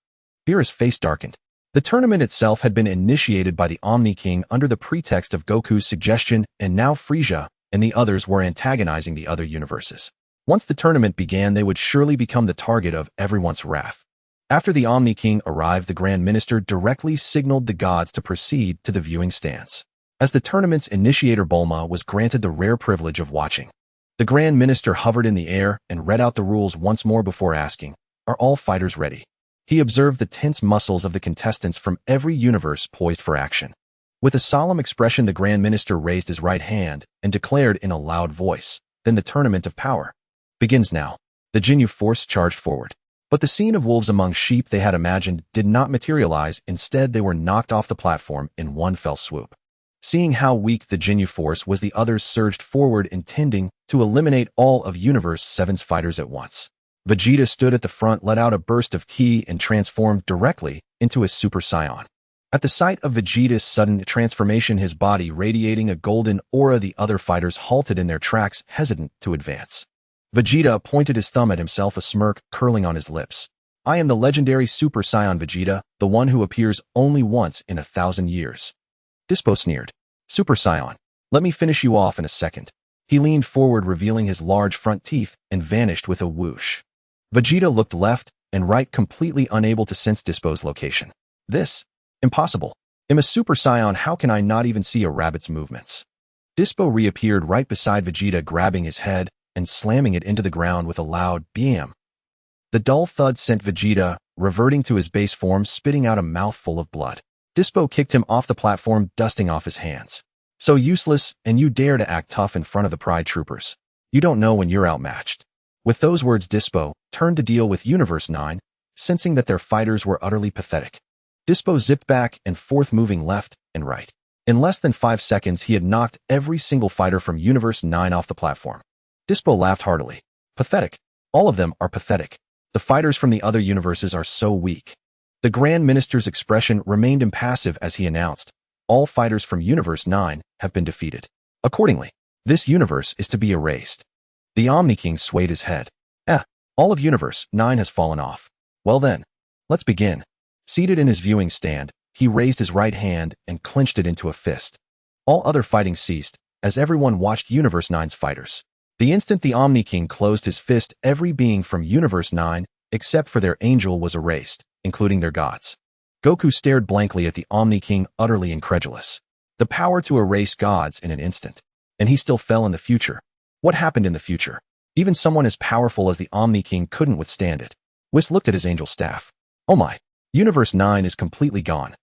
Beerus' face darkened. The tournament itself had been initiated by the Omni King under the pretext of Goku's suggestion, and now Frieza and the others were antagonizing the other universes. Once the tournament began, they would surely become the target of everyone's wrath. After the Omni King arrived, the Grand Minister directly signaled the gods to proceed to the viewing stands. As the tournament's initiator, Bulma was granted the rare privilege of watching. The Grand Minister hovered in the air and read out the rules once more before asking, "Are all fighters ready?" He observed the tense muscles of the contestants from every universe poised for action. With a solemn expression, the Grand Minister raised his right hand and declared in a loud voice, "Then the tournament of power begins now." The Jinyu Force charged forward. But the scene of wolves among sheep they had imagined did not materialize. Instead, they were knocked off the platform in one fell swoop. Seeing how weak the Jinyu Force was, the others surged forward, intending to eliminate all of Universe 7's fighters at once. Vegeta stood at the front, let out a burst of ki, and transformed directly into a Super Saiyan. At the sight of Vegeta's sudden transformation, his body radiating a golden aura, the other fighters halted in their tracks, hesitant to advance. Vegeta pointed his thumb at himself, a smirk curling on his lips. "I am the legendary Super Saiyan Vegeta, the one who appears only once in 1,000 years. Dispo sneered. "Super Saiyan, let me finish you off in a second." He leaned forward, revealing his large front teeth, and vanished with a whoosh. Vegeta looked left and right, completely unable to sense Dispo's location. "This? Impossible. I'm a Super Saiyan, how can I not even see a rabbit's movements?" Dispo reappeared right beside Vegeta, grabbing his head and slamming it into the ground with a loud bam. The dull thud sent Vegeta reverting to his base form, spitting out a mouthful of blood. Dispo kicked him off the platform, dusting off his hands. "So useless, and you dare to act tough in front of the Pride Troopers. You don't know when you're outmatched." With those words, Dispo turned to deal with Universe 9, sensing that their fighters were utterly pathetic. Dispo zipped back and forth, moving left and right. In less than 5 seconds, he had knocked every single fighter from Universe 9 off the platform. Dispo laughed heartily. "Pathetic. All of them are pathetic. The fighters from the other universes are so weak." The Grand Minister's expression remained impassive as he announced, "All fighters from Universe 9 have been defeated. Accordingly, this universe is to be erased." The Omni King swayed his head. All of Universe 9 has fallen off. Well then, let's begin." Seated in his viewing stand, he raised his right hand and clenched it into a fist. All other fighting ceased as everyone watched Universe 9's fighters. The instant the Omni King closed his fist, every being from Universe 9, except for their angel, was erased, including their gods. Goku stared blankly at the Omni King, utterly incredulous. The power to erase gods in an instant. And he still fell in the future. What happened in the future? Even someone as powerful as the Omni King couldn't withstand it. Whis looked at his angel staff. "Oh my, Universe 9 is completely gone."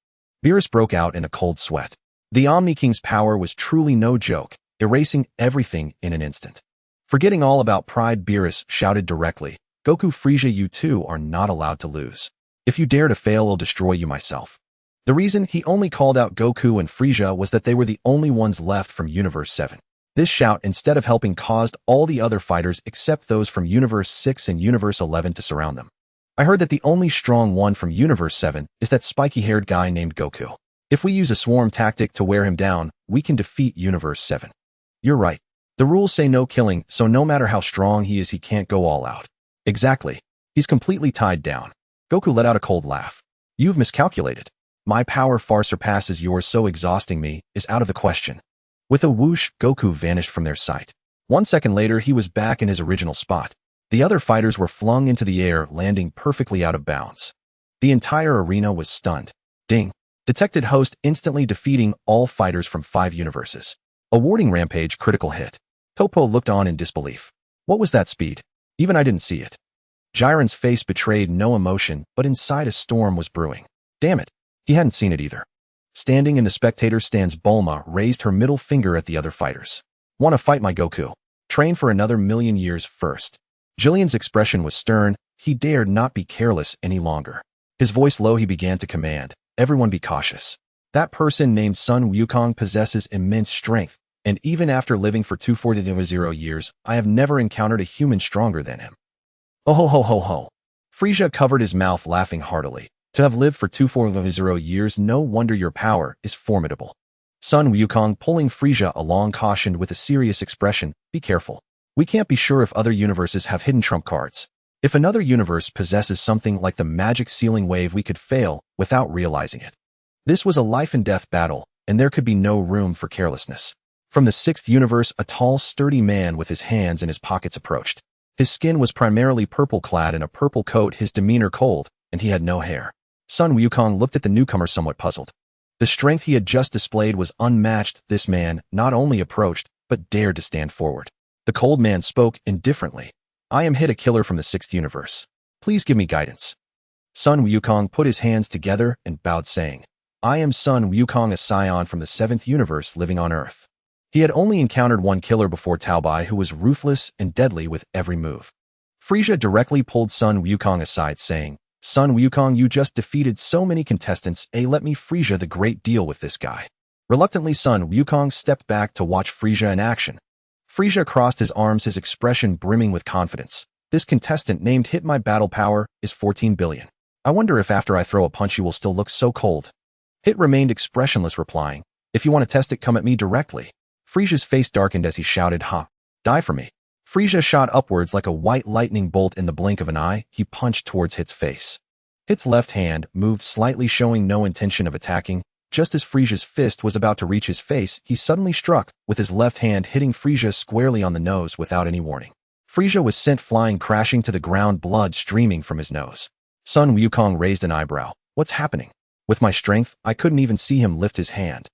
Beerus broke out in a cold sweat. The Omni King's power was truly no joke, erasing everything in an instant. Forgetting all about pride, Beerus shouted directly, "Goku, Frieza, you two are not allowed to lose. If you dare to fail, I'll destroy you myself." The reason he only called out Goku and Frieza was that they were the only ones left from Universe 7. This shout, instead of helping, caused all the other fighters except those from Universe 6 and Universe 11 to surround them. "I heard that the only strong one from Universe 7 is that spiky-haired guy named Goku. If we use a swarm tactic to wear him down, we can defeat Universe 7. "You're right. The rules say no killing, so no matter how strong he is, he can't go all out." "Exactly. He's completely tied down." Goku let out a cold laugh. "You've miscalculated. My power far surpasses yours, so exhausting me is out of the question." With a whoosh, Goku vanished from their sight. 1 second later, he was back in his original spot. The other fighters were flung into the air, landing perfectly out of bounds. The entire arena was stunned. Ding! Detected host instantly defeating all fighters from 5 universes. Awarding Rampage critical hit. Topo looked on in disbelief. What was that speed? Even I didn't see it. Jiren's face betrayed no emotion, but inside a storm was brewing. Damn it, he hadn't seen it either. Standing in the spectator stands, Bulma raised her middle finger at the other fighters. "Want to fight, my Goku? Train for another 1,000,000 years first." Jillian's expression was stern. He dared not be careless any longer. His voice low, he began to command, everyone be cautious. That person named Son Wukong possesses immense strength, and even after living for 240 years, I have never encountered a human stronger than him. Oh ho ho ho ho. Frieza covered his mouth laughing heartily. To have lived for 240 years, no wonder your power is formidable. Son Wukong, pulling Frieza along, cautioned with a serious expression, be careful. We can't be sure if other universes have hidden trump cards. If another universe possesses something like the magic sealing wave, we could fail without realizing it. This was a life-and-death battle, and there could be no room for carelessness. From the sixth universe, a tall, sturdy man with his hands in his pockets approached. His skin was primarily purple-clad in a purple coat, his demeanor cold, and he had no hair. Son Wukong looked at the newcomer somewhat puzzled. The strength he had just displayed was unmatched. This man not only approached, but dared to stand forward. The cold man spoke indifferently. I am Hit, a killer from the sixth universe. Please give me guidance. Son Wukong put his hands together and bowed, saying, I am Son Wukong, a Saiyan from the seventh universe living on Earth. He had only encountered one killer before, Taobai, who was ruthless and deadly with every move. Frieza directly pulled Son Wukong aside, saying, Son Wukong, you just defeated so many contestants. Let me Frieza the great deal with this guy. Reluctantly, Son Wukong stepped back to watch Frieza in action. Frieza crossed his arms, his expression brimming with confidence. This contestant named Hit, my battle power is 14 billion. I wonder if after I throw a punch you will still look so cold. Hit remained expressionless, replying, if you want to test it, come at me directly. Frieza's face darkened as he shouted, ha, die for me. Frieza shot upwards like a white lightning bolt. In the blink of an eye, he punched towards Hit's face. Hit's left hand moved slightly, showing no intention of attacking. Just as Frieza's fist was about to reach his face, he suddenly struck, with his left hand hitting Frieza squarely on the nose without any warning. Frieza was sent flying, crashing to the ground, blood streaming from his nose. Son Wukong raised an eyebrow. What's happening? With my strength, I couldn't even see him lift his hand.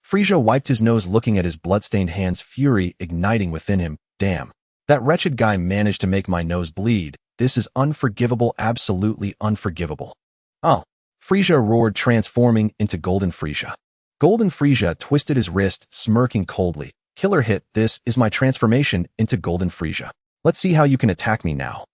Frieza wiped his nose, looking at his bloodstained hands, fury igniting within him. Damn. That wretched guy managed to make my nose bleed. This is unforgivable, absolutely unforgivable. Oh. Frieza roared, transforming into Golden Frieza. Golden Frieza twisted his wrist, smirking coldly. Killer Hit, this is my transformation into Golden Frieza. Let's see how you can attack me now.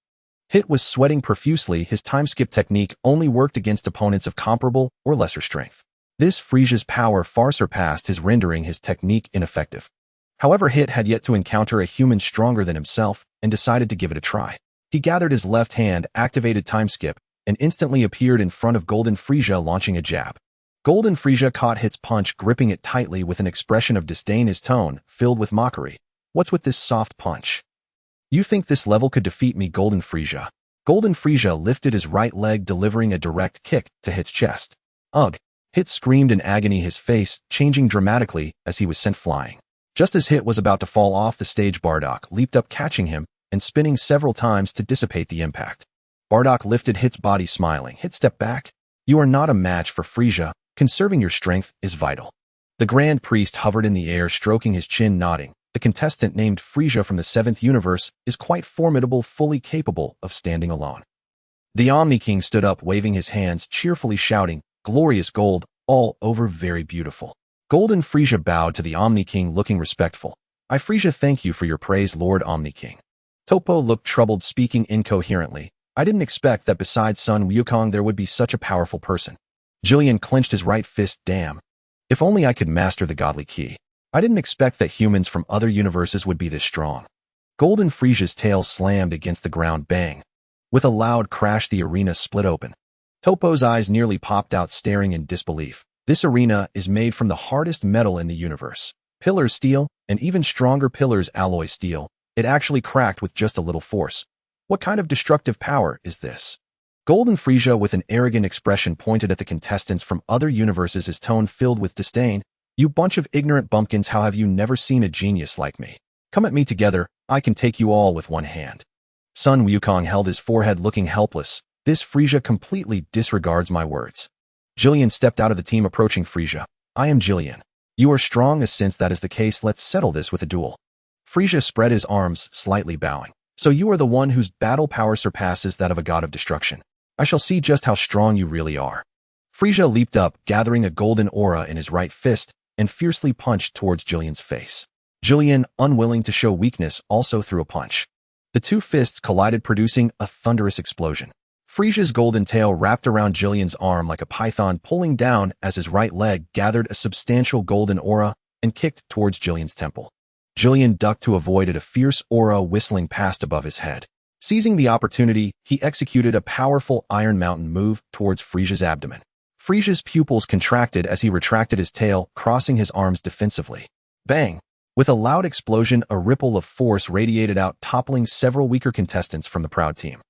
Hit was sweating profusely. His time skip technique only worked against opponents of comparable or lesser strength. This Frieza's power far surpassed his, rendering his technique ineffective. However, Hit had yet to encounter a human stronger than himself and decided to give it a try. He gathered his left hand, activated time skip, and instantly appeared in front of Golden Frieza, launching a jab. Golden Frieza caught Hit's punch, gripping it tightly with an expression of disdain, his tone filled with mockery. What's with this soft punch? You think this level could defeat me, Golden Frieza? Golden Frieza lifted his right leg, delivering a direct kick to Hit's chest. Ugh! Hit screamed in agony, his face changing dramatically as he was sent flying. Just as Hit was about to fall off the stage, Bardock leaped up, catching him and spinning several times to dissipate the impact. Bardock lifted Hit's body, smiling. Hit stepped back. You are not a match for Frieza. Conserving your strength is vital. The Grand Priest hovered in the air, stroking his chin, nodding. The contestant named Frieza from the seventh universe is quite formidable, fully capable of standing alone. The Omni King stood up, waving his hands, cheerfully shouting, glorious gold, all over, very beautiful. Golden Frieza bowed to the Omni King, looking respectful. I, Frieza, thank you for your praise, Lord Omni King. Toppo looked troubled, speaking incoherently. I didn't expect that besides Son Wukong there would be such a powerful person. Jillian clenched his right fist. Damn. If only I could master the godly key. I didn't expect that humans from other universes would be this strong. Golden Frieza's tail slammed against the ground. Bang. With a loud crash, the arena split open. Toppo's eyes nearly popped out, staring in disbelief. This arena is made from the hardest metal in the universe. Pillars steel, and even stronger pillars alloy steel. It actually cracked with just a little force. What kind of destructive power is this? Golden Frieza, with an arrogant expression, pointed at the contestants from other universes, his tone filled with disdain. You bunch of ignorant bumpkins, how have you never seen a genius like me? Come at me together, I can take you all with one hand. Son Wukong held his forehead, looking helpless. This Frieza completely disregards my words. Jillian stepped out of the team, approaching Frieza. I am Jillian. You are strong, as since that is the case, let's settle this with a duel. Frieza spread his arms, slightly bowing. So you are the one whose battle power surpasses that of a god of destruction. I shall see just how strong you really are. Frieza leaped up, gathering a golden aura in his right fist, and fiercely punched towards Jillian's face. Jillian, unwilling to show weakness, also threw a punch. The two fists collided, producing a thunderous explosion. Frieza's golden tail wrapped around Jillian's arm like a python, pulling down as his right leg gathered a substantial golden aura and kicked towards Jillian's temple. Jillian ducked to avoid it, a fierce aura whistling past above his head. Seizing the opportunity, he executed a powerful Iron Mountain move towards Frieza's abdomen. Frieza's pupils contracted as he retracted his tail, crossing his arms defensively. Bang! With a loud explosion, a ripple of force radiated out, toppling several weaker contestants from the Proud team.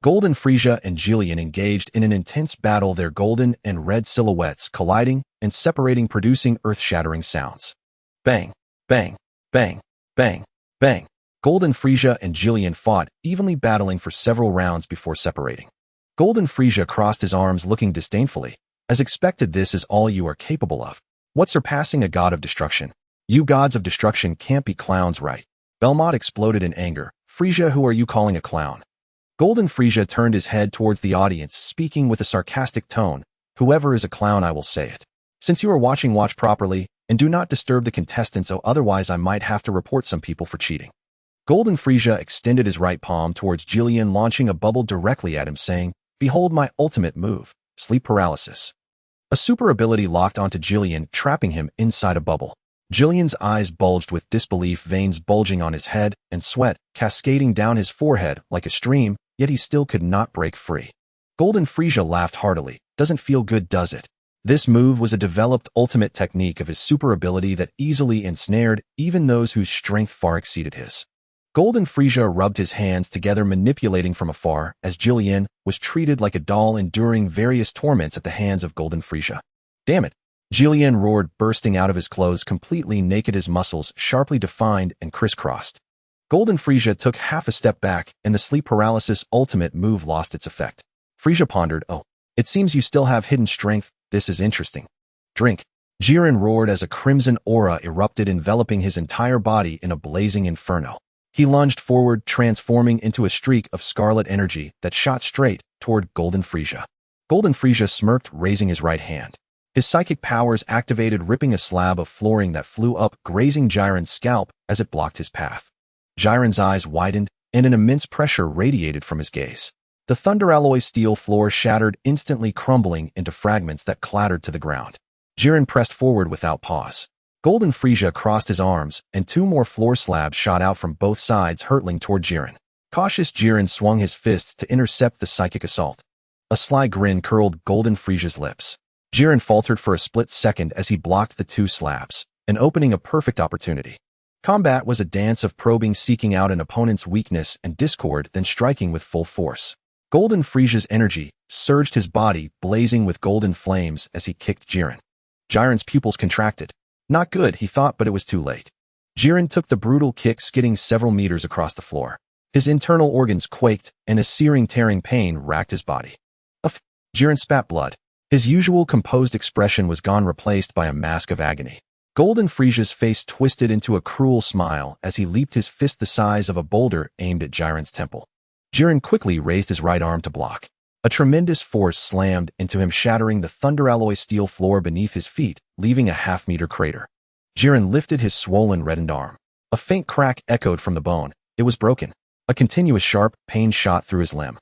Golden Frieza and Jillian engaged in an intense battle, their golden and red silhouettes colliding and separating, producing earth-shattering sounds. Bang! Bang! Bang! Bang! Bang! Golden Frieza and Jillian fought, evenly battling for several rounds before separating. Golden Frieza crossed his arms, looking disdainfully. As expected, this is all you are capable of. What, surpassing a god of destruction? You gods of destruction can't be clowns, right? Belmont exploded in anger. Frieza, who are you calling a clown? Golden Frieza turned his head towards the audience, speaking with a sarcastic tone. Whoever is a clown, I will say it. Since you are watching, watch properly, and do not disturb the contestants, otherwise I might have to report some people for cheating. Golden Frieza extended his right palm towards Jillian, launching a bubble directly at him, saying, Behold my ultimate move, sleep paralysis. A super ability locked onto Jillian, trapping him inside a bubble. Jillian's eyes bulged with disbelief, veins bulging on his head, and sweat cascading down his forehead like a stream, yet he still could not break free. Golden Frieza laughed heartily. Doesn't feel good, does it? This move was a developed ultimate technique of his super ability that easily ensnared even those whose strength far exceeded his. Golden Frieza rubbed his hands together, manipulating from afar, as Jillian was treated like a doll, enduring various torments at the hands of Golden Frieza. Damn it! Jillian roared, bursting out of his clothes, completely naked, his muscles sharply defined and crisscrossed. Golden Frieza took half a step back, and the sleep paralysis ultimate move lost its effect. Frieza pondered, oh, it seems you still have hidden strength. This is interesting. Drink. Jiren roared as a crimson aura erupted, enveloping his entire body in a blazing inferno. He lunged forward, transforming into a streak of scarlet energy that shot straight toward Golden Frieza. Golden Frieza smirked, raising his right hand. His psychic powers activated, ripping a slab of flooring that flew up, grazing Jiren's scalp as it blocked his path. Jiren's eyes widened, and an immense pressure radiated from his gaze. The thunder alloy steel floor shattered, instantly crumbling into fragments that clattered to the ground. Jiren pressed forward without pause. Golden Frieza crossed his arms, and two more floor slabs shot out from both sides, hurtling toward Jiren. Cautious Jiren swung his fists to intercept the psychic assault. A sly grin curled Golden Frieza's lips. Jiren faltered for a split second as he blocked the two slabs, an opening, a perfect opportunity. Combat was a dance of probing, seeking out an opponent's weakness and discord, then striking with full force. Golden Frieza's energy surged, his body blazing with golden flames as he kicked Jiren. Jiren's pupils contracted. Not good, he thought, but it was too late. Jiren took the brutal kick, skidding several meters across the floor. His internal organs quaked, and a searing, tearing pain racked his body. Uff! Jiren spat blood. His usual composed expression was gone, replaced by a mask of agony. Golden Frieza's face twisted into a cruel smile as he leaped, his fist the size of a boulder aimed at Jiren's temple. Jiren quickly raised his right arm to block. A tremendous force slammed into him, shattering the thunder alloy steel floor beneath his feet, leaving a half-meter crater. Jiren lifted his swollen, reddened arm. A faint crack echoed from the bone. It was broken. A continuous sharp pain shot through his limb.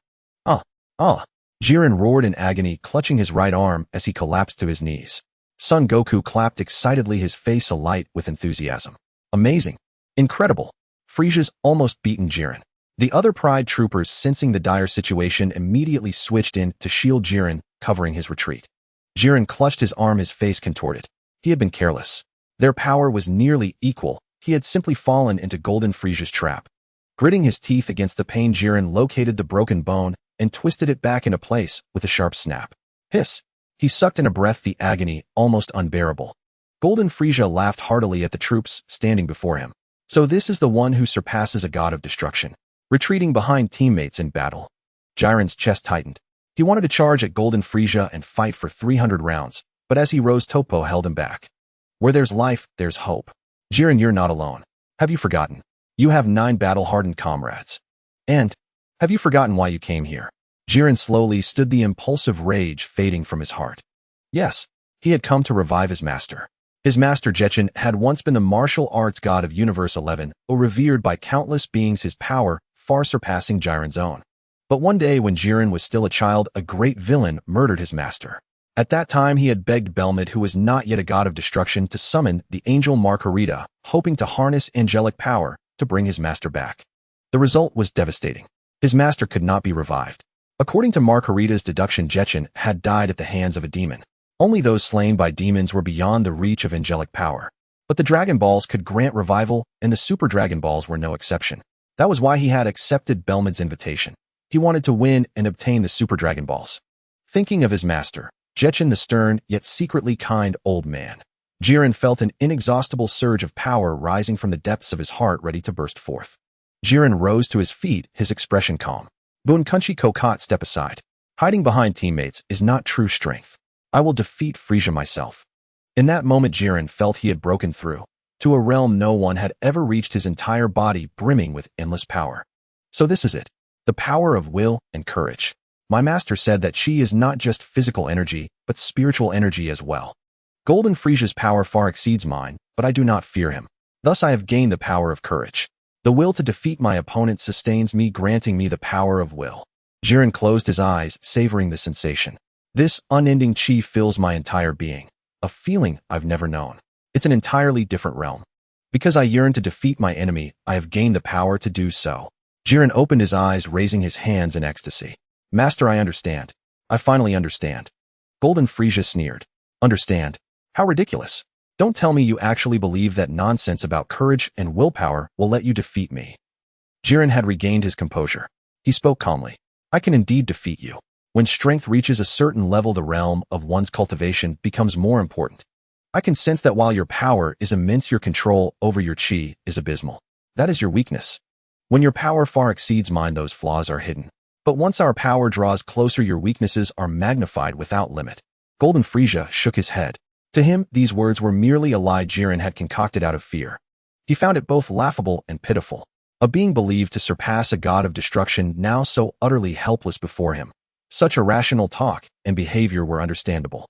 Jiren roared in agony, clutching his right arm as he collapsed to his knees. Son Goku clapped excitedly, his face alight with enthusiasm. Amazing. Incredible. Frieza's almost beaten Jiren. The other Pride troopers, sensing the dire situation, immediately switched in to shield Jiren, covering his retreat. Jiren clutched his arm, his face contorted. He had been careless. Their power was nearly equal. He had simply fallen into Golden Frieza's trap. Gritting his teeth against the pain, Jiren located the broken bone and twisted it back into place with a sharp snap. Hiss! He sucked in a breath, the agony almost unbearable. Golden Frieza laughed heartily at the troops standing before him. So this is the one who surpasses a god of destruction, retreating behind teammates in battle. Jiren's chest tightened. He wanted to charge at Golden Frieza and fight for 300 rounds, but as he rose, Toppo held him back. Where there's life, there's hope. Jiren, you're not alone. Have you forgotten? You have 9 battle-hardened comrades. And have you forgotten why you came here? Jiren slowly stood, the impulsive rage fading from his heart. Yes, he had come to revive his master. His master Jetchin had once been the martial arts god of Universe 11, revered by countless beings, his power far surpassing Jiren's own. But one day when Jiren was still a child, a great villain murdered his master. At that time, he had begged Belmont, who was not yet a god of destruction, to summon the angel Margarita, hoping to harness angelic power to bring his master back. The result was devastating. His master could not be revived. According to Margarita's deduction, Jetchin had died at the hands of a demon. Only those slain by demons were beyond the reach of angelic power. But the Dragon Balls could grant revival, and the Super Dragon Balls were no exception. That was why he had accepted Belmont's invitation. He wanted to win and obtain the Super Dragon Balls. Thinking of his master, Jetchin, the stern yet secretly kind old man, Jiren felt an inexhaustible surge of power rising from the depths of his heart, ready to burst forth. Jiren rose to his feet, his expression calm. Bunkunchi Kokot, step aside. Hiding behind teammates is not true strength. I will defeat Frieza myself. In that moment, Jiren felt he had broken through to a realm no one had ever reached, his entire body brimming with endless power. So this is it. The power of will and courage. My master said that she is not just physical energy, but spiritual energy as well. Golden Frieza's power far exceeds mine, but I do not fear him. Thus I have gained the power of courage. The will to defeat my opponent sustains me, granting me the power of will. Jiren closed his eyes, savoring the sensation. This unending chi fills my entire being. A feeling I've never known. It's an entirely different realm. Because I yearn to defeat my enemy, I have gained the power to do so. Jiren opened his eyes, raising his hands in ecstasy. Master, I understand. I finally understand. Golden Frieza sneered. Understand? How ridiculous. Don't tell me you actually believe that nonsense about courage and willpower will let you defeat me. Jiren had regained his composure. He spoke calmly. I can indeed defeat you. When strength reaches a certain level, the realm of one's cultivation becomes more important. I can sense that while your power is immense, your control over your chi is abysmal. That is your weakness. When your power far exceeds mine, those flaws are hidden. But once our power draws closer, your weaknesses are magnified without limit. Golden Frieza shook his head. To him, these words were merely a lie Jiren had concocted out of fear. He found it both laughable and pitiful. A being believed to surpass a god of destruction, now so utterly helpless before him. Such irrational talk and behavior were understandable.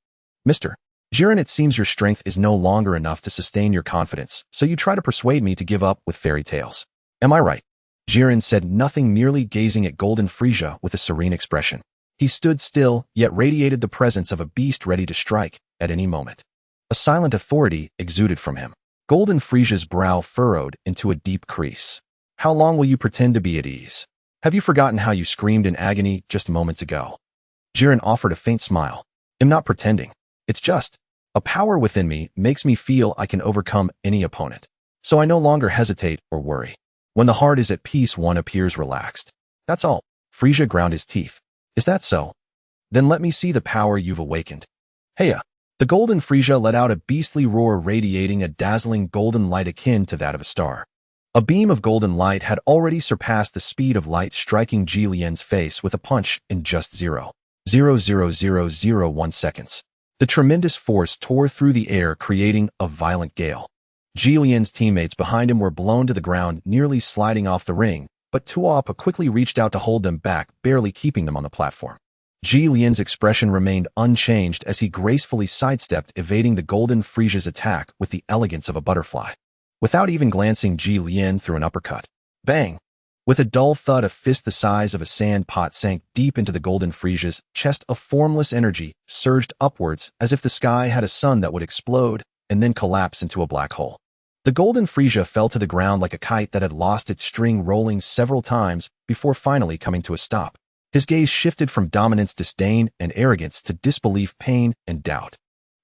Mr. Jiren, it seems your strength is no longer enough to sustain your confidence, so you try to persuade me to give up with fairy tales. Am I right? Jiren said nothing, merely gazing at Golden Frieza with a serene expression. He stood still, yet radiated the presence of a beast ready to strike at any moment. A silent authority exuded from him. Golden Frieza's brow furrowed into a deep crease. How long will you pretend to be at ease? Have you forgotten how you screamed in agony just moments ago? Jiren offered a faint smile. I'm not pretending. It's just a power within me makes me feel I can overcome any opponent. So I no longer hesitate or worry. When the heart is at peace, one appears relaxed. That's all. Frieza ground his teeth. Is that so? Then let me see the power you've awakened. Heya! The Golden Frieza let out a beastly roar, radiating a dazzling golden light akin to that of a star. A beam of golden light had already surpassed the speed of light, striking Ji Lian's face with a punch in just 0.00001 seconds. The tremendous force tore through the air, creating a violent gale. Ji Lian's teammates behind him were blown to the ground, nearly sliding off the ring, but Tuapa quickly reached out to hold them back, barely keeping them on the platform. Ji Lian's expression remained unchanged as he gracefully sidestepped, evading the Golden Frieza's attack with the elegance of a butterfly. Without even glancing, Ji Lian threw an uppercut. Bang! With a dull thud, a fist the size of a sand pot sank deep into the Golden Frieza's chest. A formless energy surged upwards as if the sky had a sun that would explode and then collapse into a black hole. The Golden Frieza fell to the ground like a kite that had lost its string, rolling several times before finally coming to a stop. His gaze shifted from dominance, disdain, and arrogance to disbelief, pain, and doubt.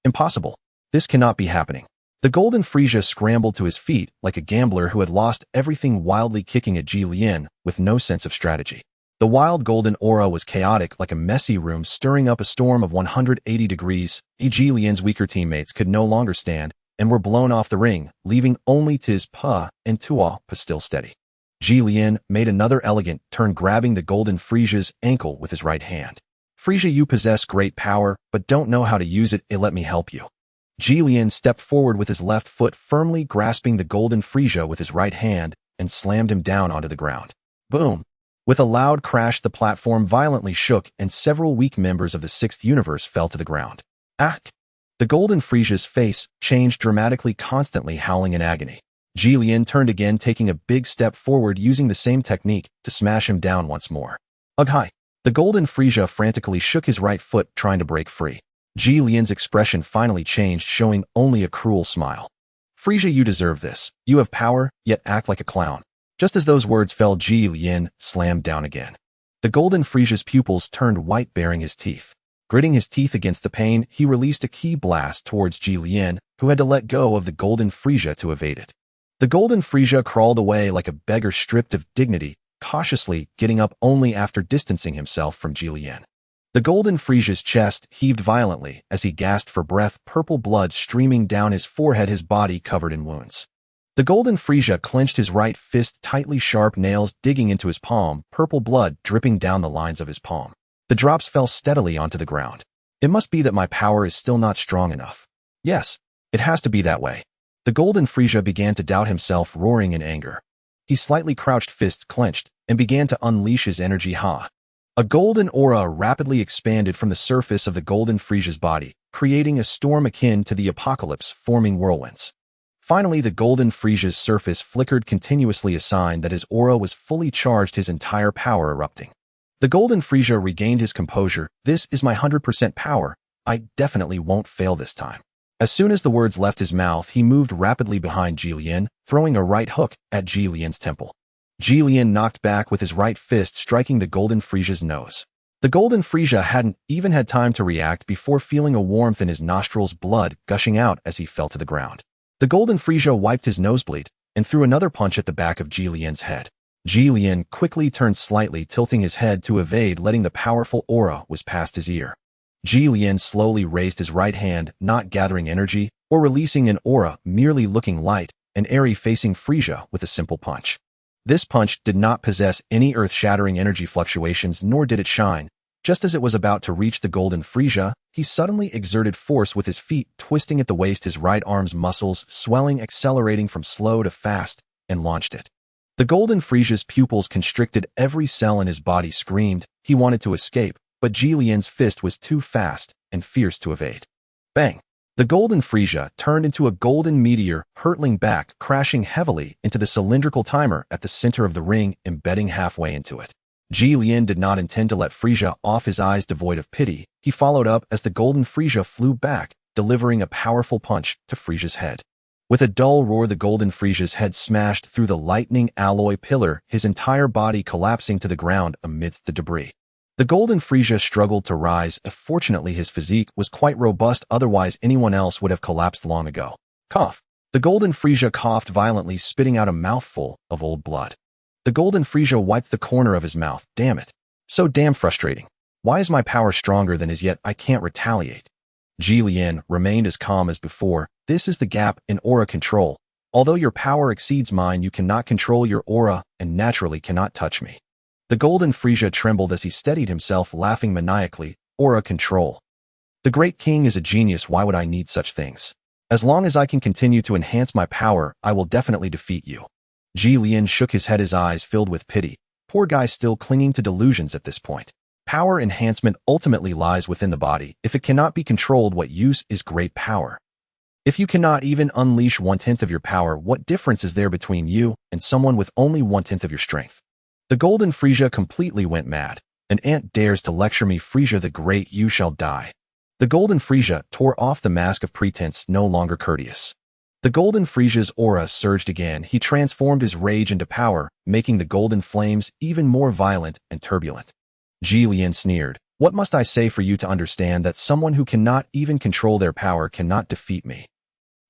Impossible. This cannot be happening. The Golden Frieza scrambled to his feet like a gambler who had lost everything, wildly kicking at Ji Lian with no sense of strategy. The wild golden aura was chaotic, like a messy room stirring up a storm of 180 degrees. Ji Lian's weaker teammates could no longer stand and were blown off the ring, leaving only Tiz Pa and Tuapa still steady. Ji Lian made another elegant turn, grabbing the Golden Frieza's ankle with his right hand. Frieza, you possess great power, but don't know how to use it. Let me help you. Ji Lian stepped forward with his left foot, firmly grasping the Golden Frieza with his right hand, and slammed him down onto the ground. Boom! With a loud crash, the platform violently shook, and several weak members of the Sixth Universe fell to the ground. Ack! The Golden Frieza's face changed dramatically, constantly howling in agony. Ji Lian turned again, taking a big step forward, using the same technique to smash him down once more. Ugh hi. The golden Frieza frantically shook his right foot, trying to break free. Ji Lian's expression finally changed, showing only a cruel smile. Frieza, you deserve this. You have power, yet act like a clown. Just as those words fell, Ji Lian slammed down again. The golden Frieza's pupils turned white, baring his teeth. Gritting his teeth against the pain, he released a ki blast towards Ji Lian, who had to let go of the golden Frieza to evade it. The golden Frieza crawled away like a beggar stripped of dignity, cautiously getting up only after distancing himself from Ji Lian. The golden Frieza's chest heaved violently as he gasped for breath, purple blood streaming down his forehead, his body covered in wounds. The golden Frieza clenched his right fist tightly, sharp nails digging into his palm, purple blood dripping down the lines of his palm. The drops fell steadily onto the ground. It must be that my power is still not strong enough. Yes, it has to be that way. The golden Frieza began to doubt himself, roaring in anger. He slightly crouched, fists clenched, and began to unleash his energy. A golden aura rapidly expanded from the surface of the golden Frieza's body, creating a storm akin to the apocalypse, forming whirlwinds. Finally, the golden Frieza's surface flickered continuously, a sign that his aura was fully charged, his entire power erupting. The golden Frieza regained his composure. This is my 100% power. I definitely won't fail this time. As soon as the words left his mouth, he moved rapidly behind Ji Lian, throwing a right hook at Ji Lian's temple. Ji Lian knocked back with his right fist, striking the golden Frieza's nose. The golden Frieza hadn't even had time to react before feeling a warmth in his nostrils, blood gushing out as he fell to the ground. The golden Frieza wiped his nosebleed and threw another punch at the back of Ji Lian's head. Ji Lian quickly turned slightly, tilting his head to evade, letting the powerful aura whiz past his ear. Ji Lian slowly raised his right hand, not gathering energy or releasing an aura, merely looking light and airy, facing Frieza with a simple punch. This punch did not possess any earth-shattering energy fluctuations, nor did it shine. Just as it was about to reach the golden Frieza, he suddenly exerted force with his feet, twisting at the waist, his right arm's muscles swelling, accelerating from slow to fast, and launched it. The golden Frieza's pupils constricted, every cell in his body screamed. He wanted to escape, but Ji Lian's fist was too fast and fierce to evade. Bang! The golden Frieza turned into a golden meteor, hurtling back, crashing heavily into the cylindrical timer at the center of the ring, embedding halfway into it. Ji Lian did not intend to let Frieza off, his eyes devoid of pity. He followed up as the golden Frieza flew back, delivering a powerful punch to Frieza's head. With a dull roar, the golden Frieza's head smashed through the lightning alloy pillar, his entire body collapsing to the ground amidst the debris. The golden Frieza struggled to rise. Fortunately, his physique was quite robust, otherwise anyone else would have collapsed long ago. Cough. The golden Frieza coughed violently, spitting out a mouthful of old blood. The golden Frieza wiped the corner of his mouth. Damn it. So damn frustrating. Why is my power stronger than his, yet I can't retaliate? Ji Lian remained as calm as before. This is the gap in aura control. Although your power exceeds mine, you cannot control your aura and naturally cannot touch me. The golden Frieza trembled as he steadied himself, laughing maniacally. Aura control. The great king is a genius. Why would I need such things? As long as I can continue to enhance my power, I will definitely defeat you. Ji Lian shook his head, his eyes filled with pity. Poor guy, still clinging to delusions at this point. Power enhancement ultimately lies within the body. If it cannot be controlled, what use is great power? If you cannot even unleash 1/10 of your power, what difference is there between you and someone with only 1/10 of your strength? The golden Frieza completely went mad. An ant dares to lecture me, Frieza the Great, you shall die. The golden Frieza tore off the mask of pretense, no longer courteous. The golden Frieza's aura surged again. He transformed his rage into power, making the golden flames even more violent and turbulent. Ji Lian sneered. What must I say for you to understand that someone who cannot even control their power cannot defeat me?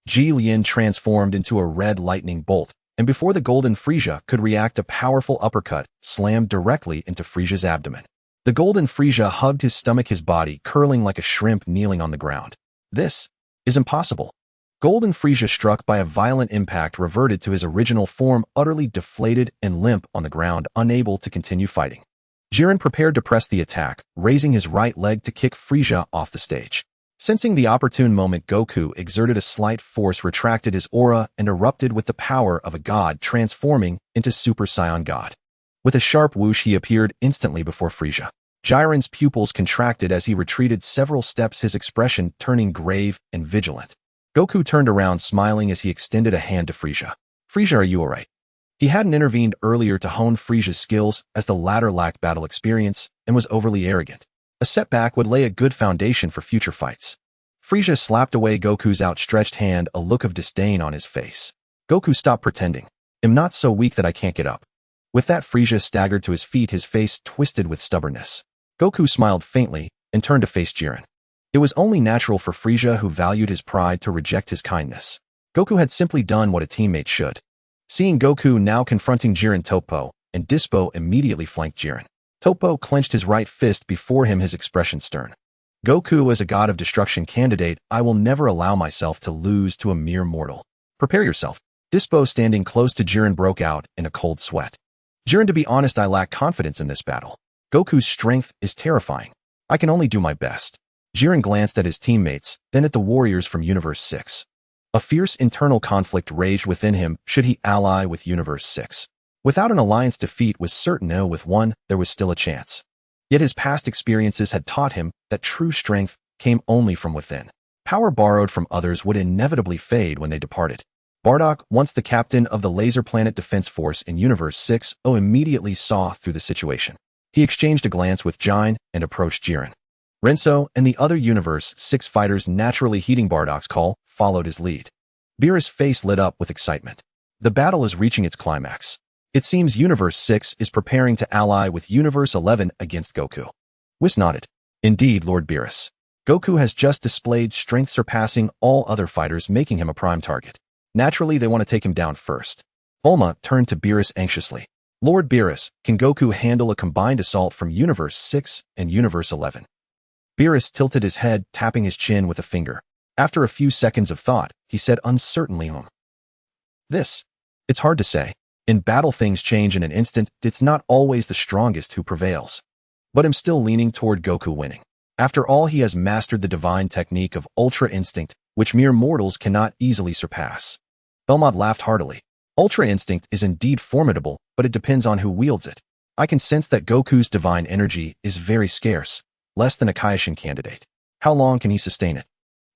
Ji Lian transformed into a red lightning bolt, and before the golden Frieza could react, a powerful uppercut slammed directly into Frieza's abdomen. The golden Frieza hugged his stomach, his body curling like a shrimp kneeling on the ground. This is impossible. Golden Frieza, struck by a violent impact, reverted to his original form, utterly deflated and limp on the ground, unable to continue fighting. Jiren prepared to press the attack, raising his right leg to kick Frieza off the stage. Sensing the opportune moment, Goku exerted a slight force, retracted his aura, and erupted with the power of a god, transforming into Super Saiyan God. With a sharp whoosh, he appeared instantly before Frieza. Jiren's pupils contracted as he retreated several steps, his expression turning grave and vigilant. Goku turned around, smiling as he extended a hand to Frieza. Frieza, are you alright? He hadn't intervened earlier to hone Frieza's skills as the latter lacked battle experience and was overly arrogant. A setback would lay a good foundation for future fights. Frieza slapped away Goku's outstretched hand, a look of disdain on his face. Goku, stop pretending. I'm not so weak that I can't get up. With that, Frieza staggered to his feet, his face twisted with stubbornness. Goku smiled faintly and turned to face Jiren. It was only natural for Frieza, who valued his pride, to reject his kindness. Goku had simply done what a teammate should. Seeing Goku now confronting Jiren, Toppo and Dispo immediately flanked Jiren. Toppo clenched his right fist before him, his expression stern. Goku, as a god of destruction candidate, I will never allow myself to lose to a mere mortal. Prepare yourself. Dispo, standing close to Jiren, broke out in a cold sweat. Jiren, to be honest, I lack confidence in this battle. Goku's strength is terrifying. I can only do my best. Jiren glanced at his teammates, then at the warriors from Universe 6. A fierce internal conflict raged within him. Should he ally with Universe 6? Without an alliance, defeat was certain. With one, there was still a chance. Yet his past experiences had taught him that true strength came only from within. Power borrowed from others would inevitably fade when they departed. Bardock, once the captain of the Laser Planet Defense Force in Universe 6, immediately saw through the situation. He exchanged a glance with Jine and approached Jiren. Renzo and the other Universe 6 fighters, naturally heeding Bardock's call, followed his lead. Beerus' face lit up with excitement. The battle is reaching its climax. It seems Universe 6 is preparing to ally with Universe 11 against Goku. Whis nodded. Indeed, Lord Beerus. Goku has just displayed strength surpassing all other fighters, making him a prime target. Naturally, they want to take him down first. Bulma turned to Beerus anxiously. Lord Beerus, can Goku handle a combined assault from Universe 6 and Universe 11? Beerus tilted his head, tapping his chin with a finger. After a few seconds of thought, he said uncertainly, It's hard to say. In battle, things change in an instant. It's not always the strongest who prevails. But I'm still leaning toward Goku winning. After all, he has mastered the divine technique of Ultra Instinct, which mere mortals cannot easily surpass. Belmont laughed heartily. Ultra Instinct is indeed formidable, but it depends on who wields it. I can sense that Goku's divine energy is very scarce, less than a Kaioshin candidate. How long can he sustain it?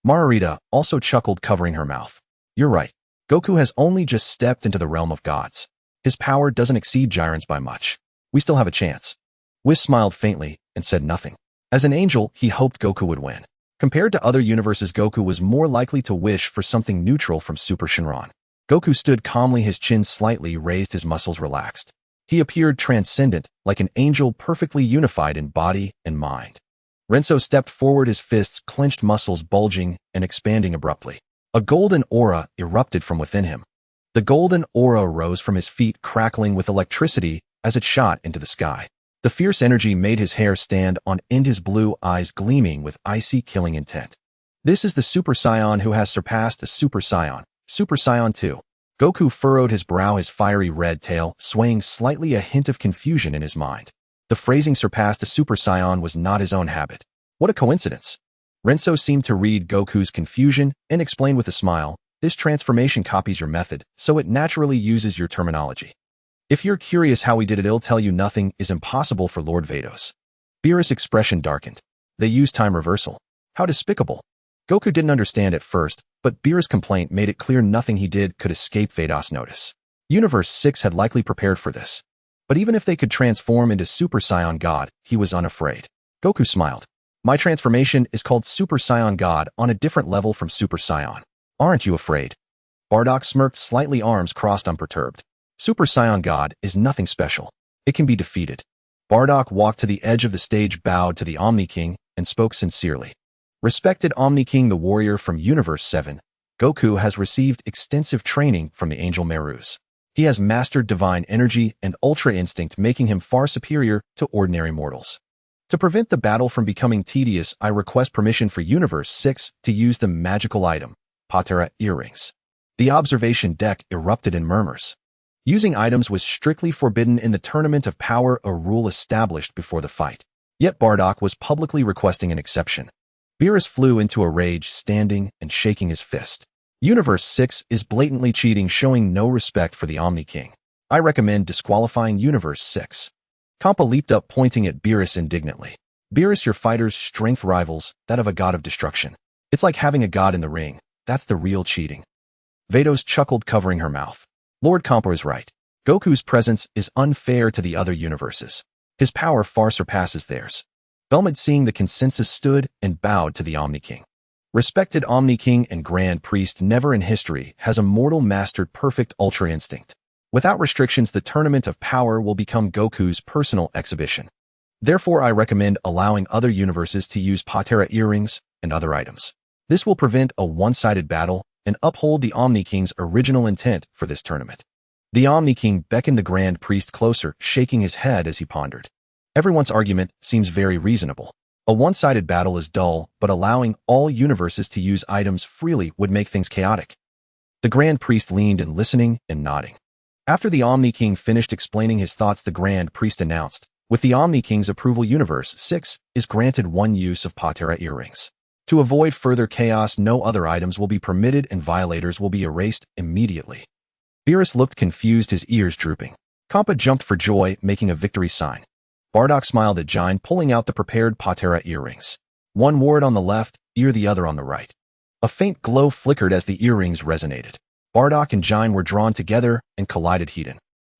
Margarita also chuckled, covering her mouth. You're right. Goku has only just stepped into the realm of gods. His power doesn't exceed Jiren's by much. We still have a chance. Whis smiled faintly and said nothing. As an angel, he hoped Goku would win. Compared to other universes, Goku was more likely to wish for something neutral from Super Shenron. Goku stood calmly, his chin slightly raised, his muscles relaxed. He appeared transcendent, like an angel, perfectly unified in body and mind. Renzo stepped forward, his fists clenched, muscles bulging and expanding abruptly. A golden aura erupted from within him. The golden aura rose from his feet, crackling with electricity as it shot into the sky. The fierce energy made his hair stand on end, his blue eyes gleaming with icy, killing intent. This is the Super Saiyan who has surpassed the Super Saiyan. Super Saiyan 2. Goku furrowed his brow, his fiery red tail swaying slightly, a hint of confusion in his mind. The phrasing surpassed a Super Saiyan was not his own habit. What a coincidence. Renzo seemed to read Goku's confusion and explained with a smile, this transformation copies your method, so it naturally uses your terminology. If you're curious how we did it, I'll tell you. Nothing is impossible for Lord Vados. Beerus' expression darkened. They use time reversal. How despicable. Goku didn't understand at first, but Beerus' complaint made it clear nothing he did could escape Vados' notice. Universe 6 had likely prepared for this. But even if they could transform into Super Saiyan God, he was unafraid. Goku smiled. My transformation is called Super Saiyan God, on a different level from Super Saiyan. Aren't you afraid? Bardock smirked slightly, arms crossed, unperturbed. Super Saiyan God is nothing special. It can be defeated. Bardock walked to the edge of the stage, bowed to the Omni King, and spoke sincerely. Respected Omni King, the warrior from Universe 7, Goku has received extensive training from the Angel Merus. He has mastered divine energy and Ultra Instinct, making him far superior to ordinary mortals. To prevent the battle from becoming tedious, I request permission for Universe 6 to use the magical item, Patera earrings. The observation deck erupted in murmurs. Using items was strictly forbidden in the Tournament of Power, a rule established before the fight. Yet Bardock was publicly requesting an exception. Beerus flew into a rage, standing and shaking his fist. Universe 6 is blatantly cheating, showing no respect for the Omni King. I recommend disqualifying Universe 6. Kampa leaped up, pointing at Beerus indignantly. Beerus, your fighter's strength rivals that of a god of destruction. It's like having a god in the ring. That's the real cheating. Vados chuckled, covering her mouth. Lord Kampa is right. Goku's presence is unfair to the other universes. His power far surpasses theirs. Belmont, seeing the consensus, stood and bowed to the Omni King. Respected Omni King and Grand Priest, never in history has a mortal mastered perfect Ultra Instinct. Without restrictions, the Tournament of Power will become Goku's personal exhibition. Therefore, I recommend allowing other universes to use Patera earrings and other items. This will prevent a one-sided battle and uphold the Omni King's original intent for this tournament. The Omni King beckoned the Grand Priest closer, shaking his head as he pondered. Everyone's argument seems very reasonable. A one-sided battle is dull, but allowing all universes to use items freely would make things chaotic. The Grand Priest leaned in, listening and nodding. After the Omni King finished explaining his thoughts, the Grand Priest announced, with the Omni King's approval, Universe 6 is granted one use of Patera earrings. To avoid further chaos, no other items will be permitted and violators will be erased immediately. Beerus looked confused, his ears drooping. Kampa jumped for joy, making a victory sign. Bardock smiled at Jine, pulling out the prepared Patera earrings. One wore it on the left ear, the other on the right. A faint glow flickered as the earrings resonated. Bardock and Jine were drawn together and collided heat-in.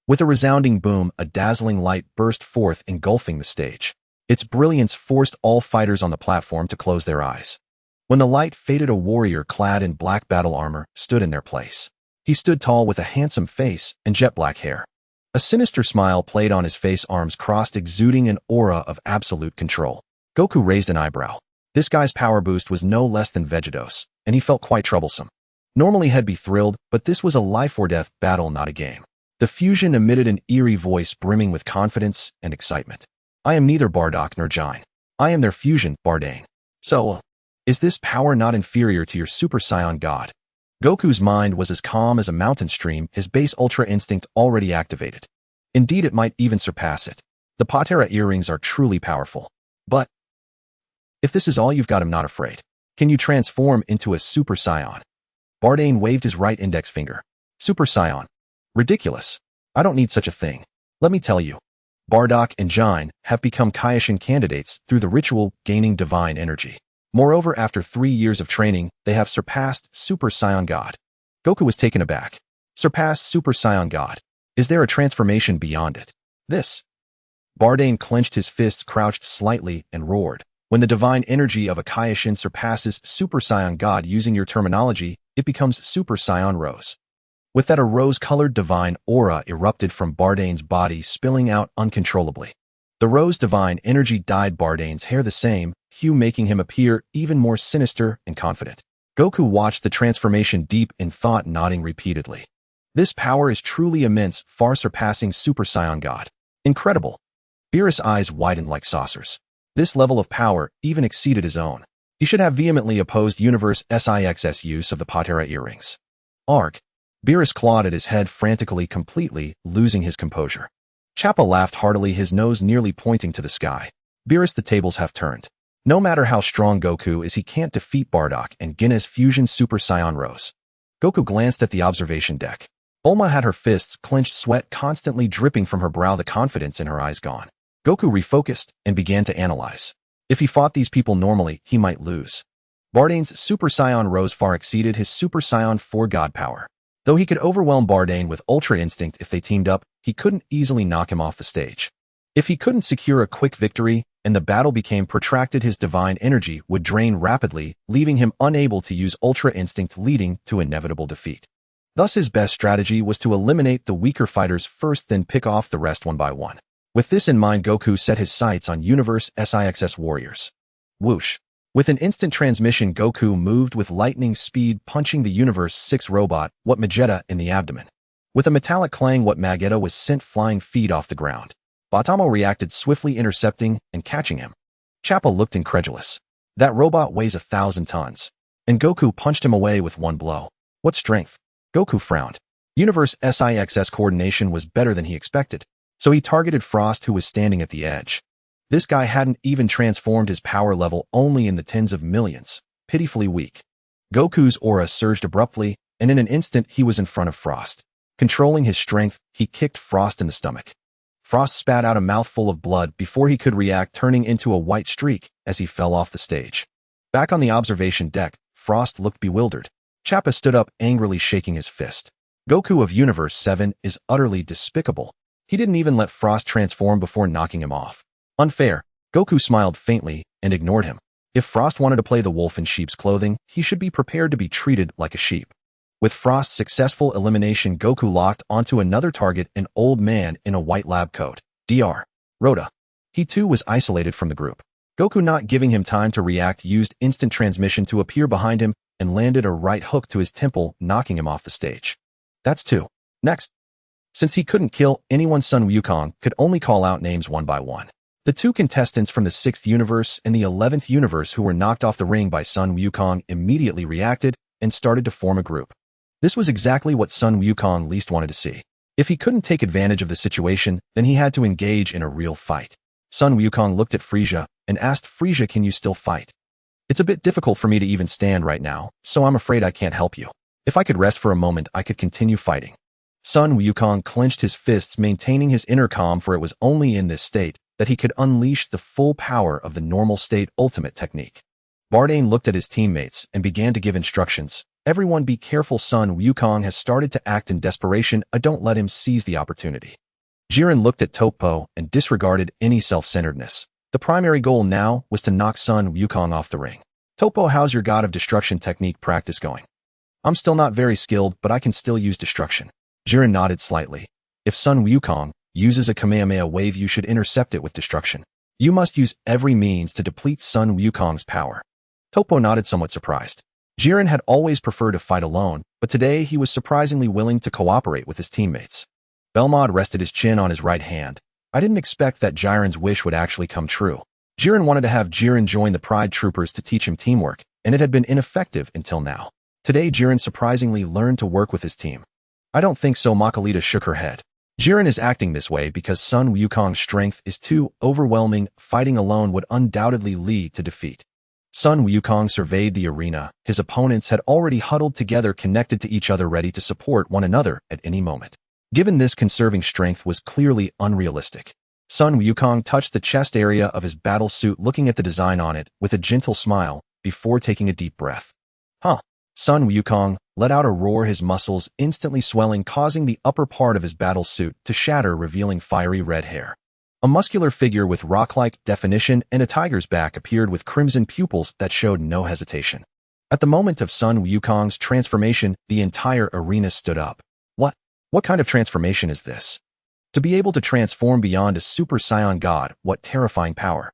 With a resounding boom, a dazzling light burst forth, engulfing the stage. Its brilliance forced all fighters on the platform to close their eyes. When the light faded, a warrior clad in black battle armor stood in their place. He stood tall with a handsome face and jet black hair. A sinister smile played on his face, arms crossed, exuding an aura of absolute control. Goku raised an eyebrow. This guy's power boost was no less than Vegetos, and he felt quite troublesome. Normally he'd be thrilled, but this was a life-or-death battle, not a game. The fusion emitted an eerie voice brimming with confidence and excitement. I am neither Bardock nor Jine. I am their fusion, Bardane. So, is this power not inferior to your Super Saiyan God? Goku's mind was as calm as a mountain stream, his base Ultra Instinct already activated. Indeed, it might even surpass it. The Patera earrings are truly powerful. But if this is all you've got, I'm not afraid. Can you transform into a Super Saiyan? Bardane waved his right index finger. Super Saiyan. Ridiculous. I don't need such a thing. Let me tell you. Bardock and Jine have become Kaioshin candidates through the ritual, gaining divine energy. Moreover, after 3 years of training, they have surpassed Super Saiyan God. Goku was taken aback. Surpassed Super Saiyan God. Is there a transformation beyond it? This. Bardane clenched his fists, crouched slightly, and roared. When the divine energy of a Kaioshin surpasses Super Saiyan God, using your terminology, it becomes Super Saiyan Rose. With that, a rose-colored divine aura erupted from Bardane's body, spilling out uncontrollably. The rose divine energy dyed Bardane's hair the same hue, making him appear even more sinister and confident. Goku watched the transformation deep in thought, nodding repeatedly. This power is truly immense, far surpassing Super Saiyan God. Incredible. Beerus' eyes widened like saucers. This level of power even exceeded his own. He should have vehemently opposed Universe 6's use of the Patera earrings. Arg. Beerus clawed at his head frantically, completely losing his composure. Chappa laughed heartily, his nose nearly pointing to the sky. Beerus, the tables have turned. No matter how strong Goku is, he can't defeat Bardock and Ginna's fusion Super Saiyan Rose. Goku glanced at the observation deck. Bulma had her fists clenched, sweat constantly dripping from her brow, the confidence in her eyes gone. Goku refocused and began to analyze. If he fought these people normally, he might lose. Bardane's Super Saiyan Rose far exceeded his Super Saiyan 4 God power. Though he could overwhelm Bardane with Ultra Instinct if they teamed up, he couldn't easily knock him off the stage. If he couldn't secure a quick victory and the battle became protracted, his divine energy would drain rapidly, leaving him unable to use Ultra Instinct, leading to inevitable defeat. Thus, his best strategy was to eliminate the weaker fighters first, then pick off the rest one by one. With this in mind, Goku set his sights on Universe 6's warriors. Whoosh. With an instant transmission, Goku moved with lightning speed, punching the Universe 6 robot, What Magetta, in the abdomen. With a metallic clang, What Magetta was sent flying feet off the ground. Batamo reacted swiftly, intercepting and catching him. Chappa looked incredulous. That robot weighs 1,000 tons. And Goku punched him away with one blow. What strength? Goku frowned. Universe 6's coordination was better than he expected, so he targeted Frost, who was standing at the edge. This guy hadn't even transformed, his power level only in the tens of millions, pitifully weak. Goku's aura surged abruptly, and in an instant he was in front of Frost. Controlling his strength, he kicked Frost in the stomach. Frost spat out a mouthful of blood before he could react, turning into a white streak as he fell off the stage. Back on the observation deck, Frost looked bewildered. Chappa stood up, angrily shaking his fist. Goku of Universe 7 is utterly despicable. He didn't even let Frost transform before knocking him off. Unfair. Goku smiled faintly and ignored him. If Frost wanted to play the wolf in sheep's clothing, he should be prepared to be treated like a sheep. With Frost's successful elimination, Goku locked onto another target, an old man in a white lab coat. Dr. Rhoda. He too was isolated from the group. Goku, not giving him time to react, used instant transmission to appear behind him and landed a right hook to his temple, knocking him off the stage. That's two. Next. Since he couldn't kill anyone, Son Wukong could only call out names one by one. The two contestants from the 6th universe and the 11th universe who were knocked off the ring by Son Wukong immediately reacted and started to form a group. This was exactly what Son Wukong least wanted to see. If he couldn't take advantage of the situation, then he had to engage in a real fight. Son Wukong looked at Frieza and asked, Frieza, can you still fight? It's a bit difficult for me to even stand right now, so I'm afraid I can't help you. If I could rest for a moment, I could continue fighting. Son Wukong clenched his fists, maintaining his inner calm, for it was only in this state that he could unleash the full power of the normal state ultimate technique. Bardain looked at his teammates and began to give instructions. Everyone be careful, Son Wukong has started to act in desperation. Don't let him seize the opportunity. Jiren looked at Toppo and disregarded any self-centeredness. The primary goal now was to knock Son Wukong off the ring. Toppo, how's your God of Destruction technique practice going? I'm still not very skilled, but I can still use destruction. Jiren nodded slightly. If Son Wukong uses a Kamehameha wave, you should intercept it with destruction. You must use every means to deplete Son Wukong's power. Toppo nodded, somewhat surprised. Jiren had always preferred to fight alone, but today he was surprisingly willing to cooperate with his teammates. Belmod rested his chin on his right hand. I didn't expect that Jiren's wish would actually come true. Jiren wanted to have Jiren join the Pride Troopers to teach him teamwork, and it had been ineffective until now. Today Jiren surprisingly learned to work with his team. I don't think so, Makalita shook her head. Jiren is acting this way because Son Wukong's strength is too overwhelming. Fighting alone would undoubtedly lead to defeat. Son Wukong surveyed the arena. His opponents had already huddled together, connected to each other, ready to support one another at any moment. Given this, conserving strength was clearly unrealistic. Son Wukong touched the chest area of his battle suit, looking at the design on it with a gentle smile before taking a deep breath. Huh. Son Wukong let out a roar, his muscles instantly swelling, causing the upper part of his battle suit to shatter, revealing fiery red hair. A muscular figure with rock-like definition and a tiger's back appeared with crimson pupils that showed no hesitation. At the moment of Son Wukong's transformation, the entire arena stood up. What kind of transformation is this? To be able to transform beyond a Super Saiyan God, what terrifying power.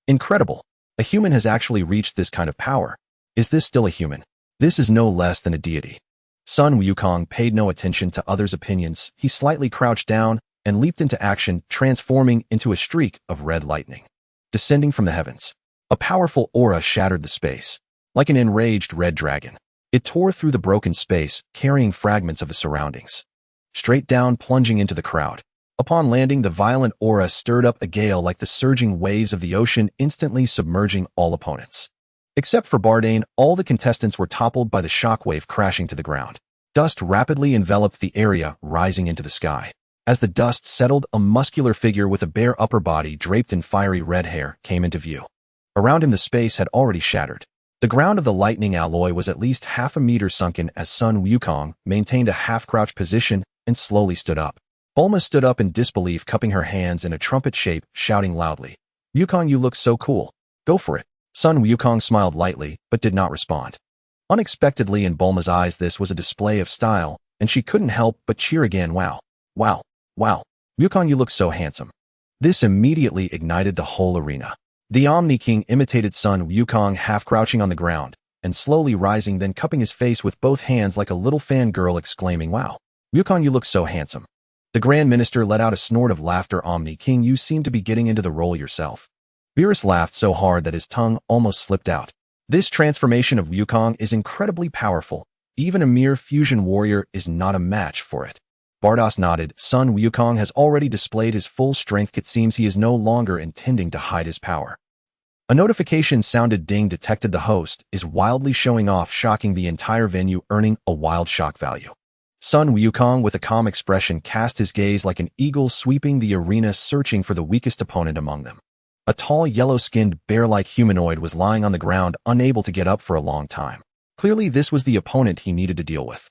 Incredible. A human has actually reached this kind of power. Is this still a human? This is no less than a deity. Son Wukong paid no attention to others' opinions. He slightly crouched down and leaped into action, transforming into a streak of red lightning. Descending from the heavens, a powerful aura shattered the space. Like an enraged red dragon, it tore through the broken space, carrying fragments of the surroundings. Straight down, plunging into the crowd. Upon landing, the violent aura stirred up a gale like the surging waves of the ocean, instantly submerging all opponents. Except for Bardain, all the contestants were toppled by the shockwave, crashing to the ground. Dust rapidly enveloped the area, rising into the sky. As the dust settled, a muscular figure with a bare upper body draped in fiery red hair came into view. Around him, the space had already shattered. The ground of the lightning alloy was at least half a meter sunken as Son Wukong maintained a half-crouch position and slowly stood up. Bulma stood up in disbelief, cupping her hands in a trumpet shape, shouting loudly, Wukong, you look so cool. Go for it. Son Wukong smiled lightly, but did not respond. Unexpectedly, in Bulma's eyes, this was a display of style, and she couldn't help but cheer again. Wow. Wow. Wow. Wukong, you look so handsome. This immediately ignited the whole arena. The Omni King imitated Son Wukong, half crouching on the ground and slowly rising, then cupping his face with both hands like a little fangirl, exclaiming, Wow. Wukong, you look so handsome. The Grand Minister let out a snort of laughter. Omni King, you seem to be getting into the role yourself. Beerus laughed so hard that his tongue almost slipped out. This transformation of Wukong is incredibly powerful. Even a mere fusion warrior is not a match for it. Bardos nodded. Son Wukong has already displayed his full strength. It seems he is no longer intending to hide his power. A notification sounded. Ding. Detected. The host is wildly showing off, shocking the entire venue, earning a wild shock value. Son Wukong, with a calm expression, cast his gaze like an eagle, sweeping the arena, searching for the weakest opponent among them. A tall, yellow-skinned, bear-like humanoid was lying on the ground, unable to get up for a long time. Clearly, this was the opponent he needed to deal with.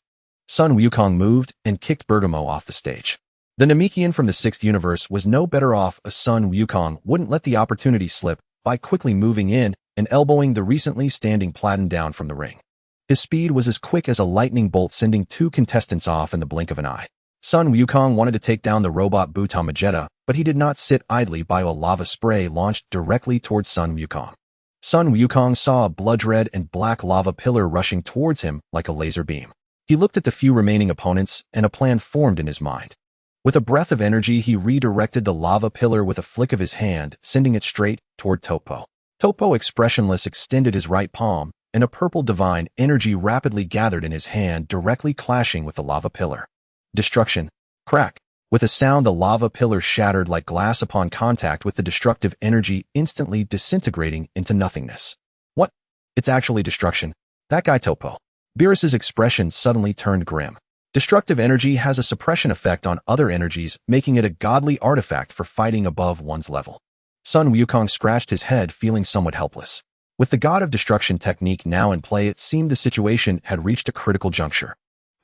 Sun Wukong moved and kicked Bergamo off the stage. The Namekian from the 6th universe was no better off as Sun Wukong wouldn't let the opportunity slip by quickly moving in and elbowing the recently standing Platin down from the ring. His speed was as quick as a lightning bolt, sending 2 contestants off in the blink of an eye. Sun Wukong wanted to take down the robot Buta Magetta, but he did not sit idly by a lava spray launched directly towards Sun Wukong. Sun Wukong saw a blood-red and black lava pillar rushing towards him like a laser beam. He looked at the few remaining opponents, and a plan formed in his mind. With a breath of energy, he redirected the lava pillar with a flick of his hand, sending it straight toward Topo. Topo, expressionless, extended his right palm, and a purple divine energy rapidly gathered in his hand, directly clashing with the lava pillar. Destruction. Crack. With a sound, the lava pillar shattered like glass upon contact with the destructive energy, instantly disintegrating into nothingness. What? It's actually destruction. That guy Topo. Beerus's expression suddenly turned grim. Destructive energy has a suppression effect on other energies, making it a godly artifact for fighting above one's level. Sun Wukong scratched his head, feeling somewhat helpless. With the God of Destruction technique now in play, it seemed the situation had reached a critical juncture.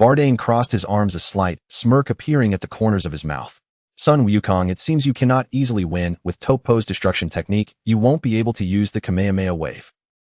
Bardane crossed his arms, a slight smirk appearing at the corners of his mouth. Sun Wukong, it seems you cannot easily win with Topo's destruction technique. You won't be able to use the Kamehameha wave.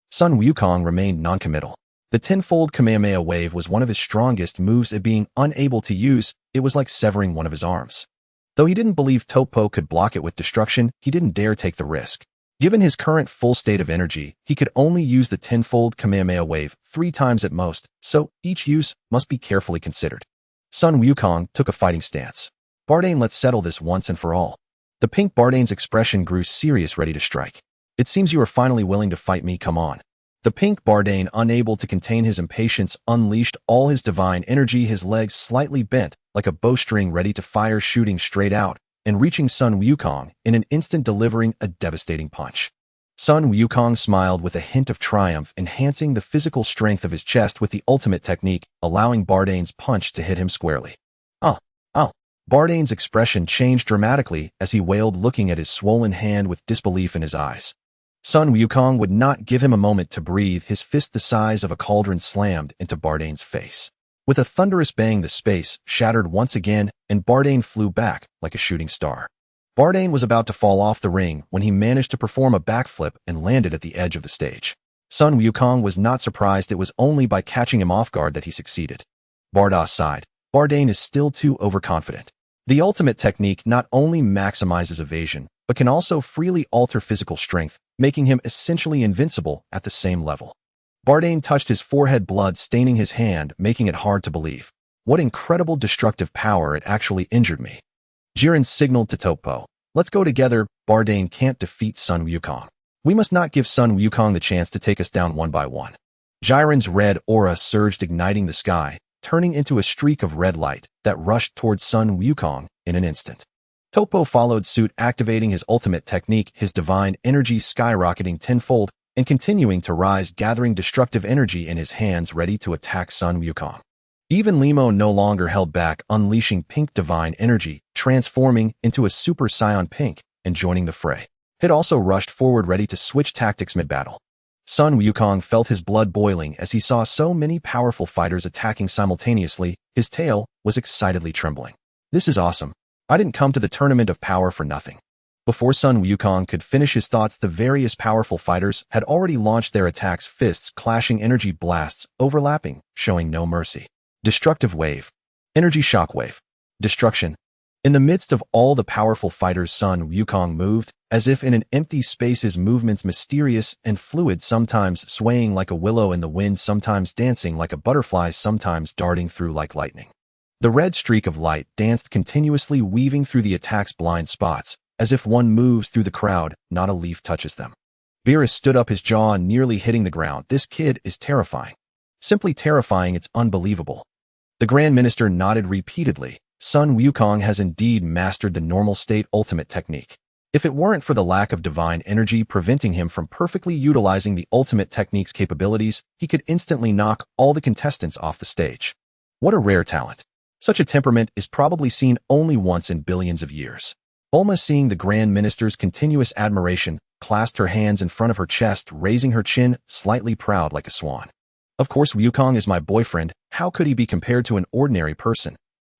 Sun Wukong remained non-committal. The tenfold Kamehameha wave was one of his strongest moves. It being unable to use, it was like severing one of his arms. Though he didn't believe Topo could block it with destruction, he didn't dare take the risk. Given his current full state of energy, he could only use the tenfold Kamehameha wave 3 times at most, so each use must be carefully considered. Sun Wukong took a fighting stance. Bardane, let's settle this once and for all. The pink Bardane's expression grew serious, ready to strike. It seems you are finally willing to fight me, come on. The pink Bardane, unable to contain his impatience, unleashed all his divine energy, his legs slightly bent, like a bowstring ready to fire, shooting straight out, and reaching Sun Wukong in an instant, delivering a devastating punch. Sun Wukong smiled with a hint of triumph, enhancing the physical strength of his chest with the ultimate technique, allowing Bardane's punch to hit him squarely. Oh. Bardane's expression changed dramatically as he wailed, looking at his swollen hand with disbelief in his eyes. Sun Wukong would not give him a moment to breathe. His fist the size of a cauldron slammed into Bardane's face. With a thunderous bang, the space shattered once again, and Bardane flew back like a shooting star. Bardane was about to fall off the ring when he managed to perform a backflip and landed at the edge of the stage. Sun Wukong was not surprised. It was only by catching him off guard that he succeeded. Barda sighed. Bardane is still too overconfident. The ultimate technique not only maximizes evasion, but can also freely alter physical strength, making him essentially invincible at the same level. Bardane touched his forehead, blood staining his hand, making it hard to believe. What incredible destructive power! It actually injured me. Jiren signaled to Topo. Let's go together. Bardane can't defeat Sun Wukong. We must not give Sun Wukong the chance to take us down one by one. Jiren's red aura surged, igniting the sky, turning into a streak of red light that rushed towards Sun Wukong in an instant. Topo followed suit, activating his ultimate technique, his divine energy skyrocketing tenfold and continuing to rise, gathering destructive energy in his hands, ready to attack Sun Wukong. Even Limo no longer held back, unleashing pink divine energy, transforming into a Super Saiyan Pink and joining the fray. It also rushed forward, ready to switch tactics mid-battle. Sun Wukong felt his blood boiling as he saw so many powerful fighters attacking simultaneously. His tail was excitedly trembling. This is awesome. I didn't come to the tournament of power for nothing. Before Sun Wukong could finish his thoughts, the various powerful fighters had already launched their attacks, fists clashing, energy blasts overlapping, showing no mercy. Destructive wave. Energy shockwave. Destruction. In the midst of all the powerful fighters, Sun Wukong moved, as if in an empty space, his movements mysterious and fluid, sometimes swaying like a willow in the wind, sometimes dancing like a butterfly, sometimes darting through like lightning. The red streak of light danced continuously, weaving through the attack's blind spots, as if one moves through the crowd, not a leaf touches them. Beerus stood up, his jaw nearly hitting the ground. This kid is terrifying. Simply terrifying, it's unbelievable. The Grand Minister nodded repeatedly. Sun Wukong has indeed mastered the normal state ultimate technique. If it weren't for the lack of divine energy preventing him from perfectly utilizing the ultimate technique's capabilities, he could instantly knock all the contestants off the stage. What a rare talent. Such a temperament is probably seen only once in billions of years. Bulma, seeing the Grand Minister's continuous admiration, clasped her hands in front of her chest, raising her chin, slightly proud like a swan. Of course Wukong is my boyfriend, how could he be compared to an ordinary person?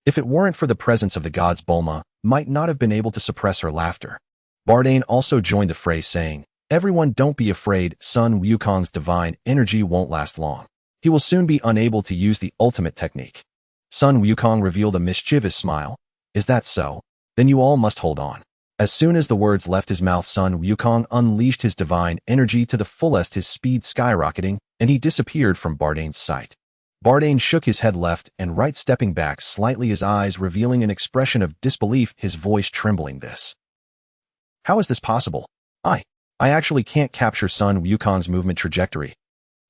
If it weren't for the presence of the gods, Bulma might not have been able to suppress her laughter. Bardain also joined the fray saying, "Everyone don't be afraid, Son Wukong's divine energy won't last long. He will soon be unable to use the ultimate technique." Son Wukong revealed a mischievous smile. "Is that so? Then you all must hold on." As soon as the words left his mouth, Son Wukong unleashed his divine energy to the fullest, his speed skyrocketing, and he disappeared from Bardain's sight. Bardain shook his head left and right, stepping back slightly, his eyes revealing an expression of disbelief, his voice trembling. How is this possible? I actually can't capture Son Wukong's movement trajectory."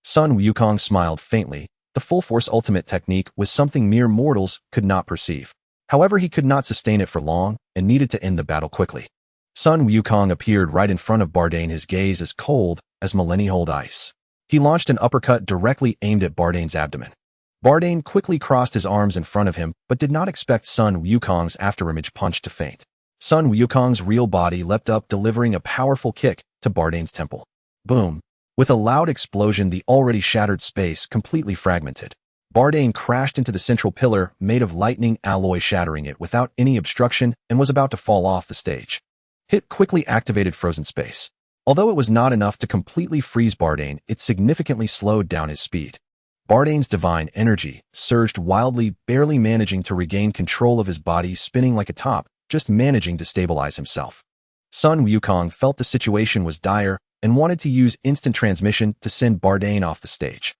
Son Wukong smiled faintly. The full-force ultimate technique was something mere mortals could not perceive. However, he could not sustain it for long and needed to end the battle quickly. Son Wukong appeared right in front of Bardain, his gaze as cold as millennia-old ice. He launched an uppercut directly aimed at Bardain's abdomen. Bardain quickly crossed his arms in front of him, but did not expect Son Wukong's afterimage punch to faint. Son Wukong's real body leapt up, delivering a powerful kick to Bardain's temple. Boom! With a loud explosion, the already shattered space completely fragmented. Bardain crashed into the central pillar made of lightning alloy, shattering it without any obstruction, and was about to fall off the stage. Hit quickly activated frozen space. Although it was not enough to completely freeze Bardain, it significantly slowed down his speed. Bardain's divine energy surged wildly, barely managing to regain control of his body, spinning like a top, just managing to stabilize himself. Son Wukong felt the situation was dire and wanted to use instant transmission to send Bardain off the stage.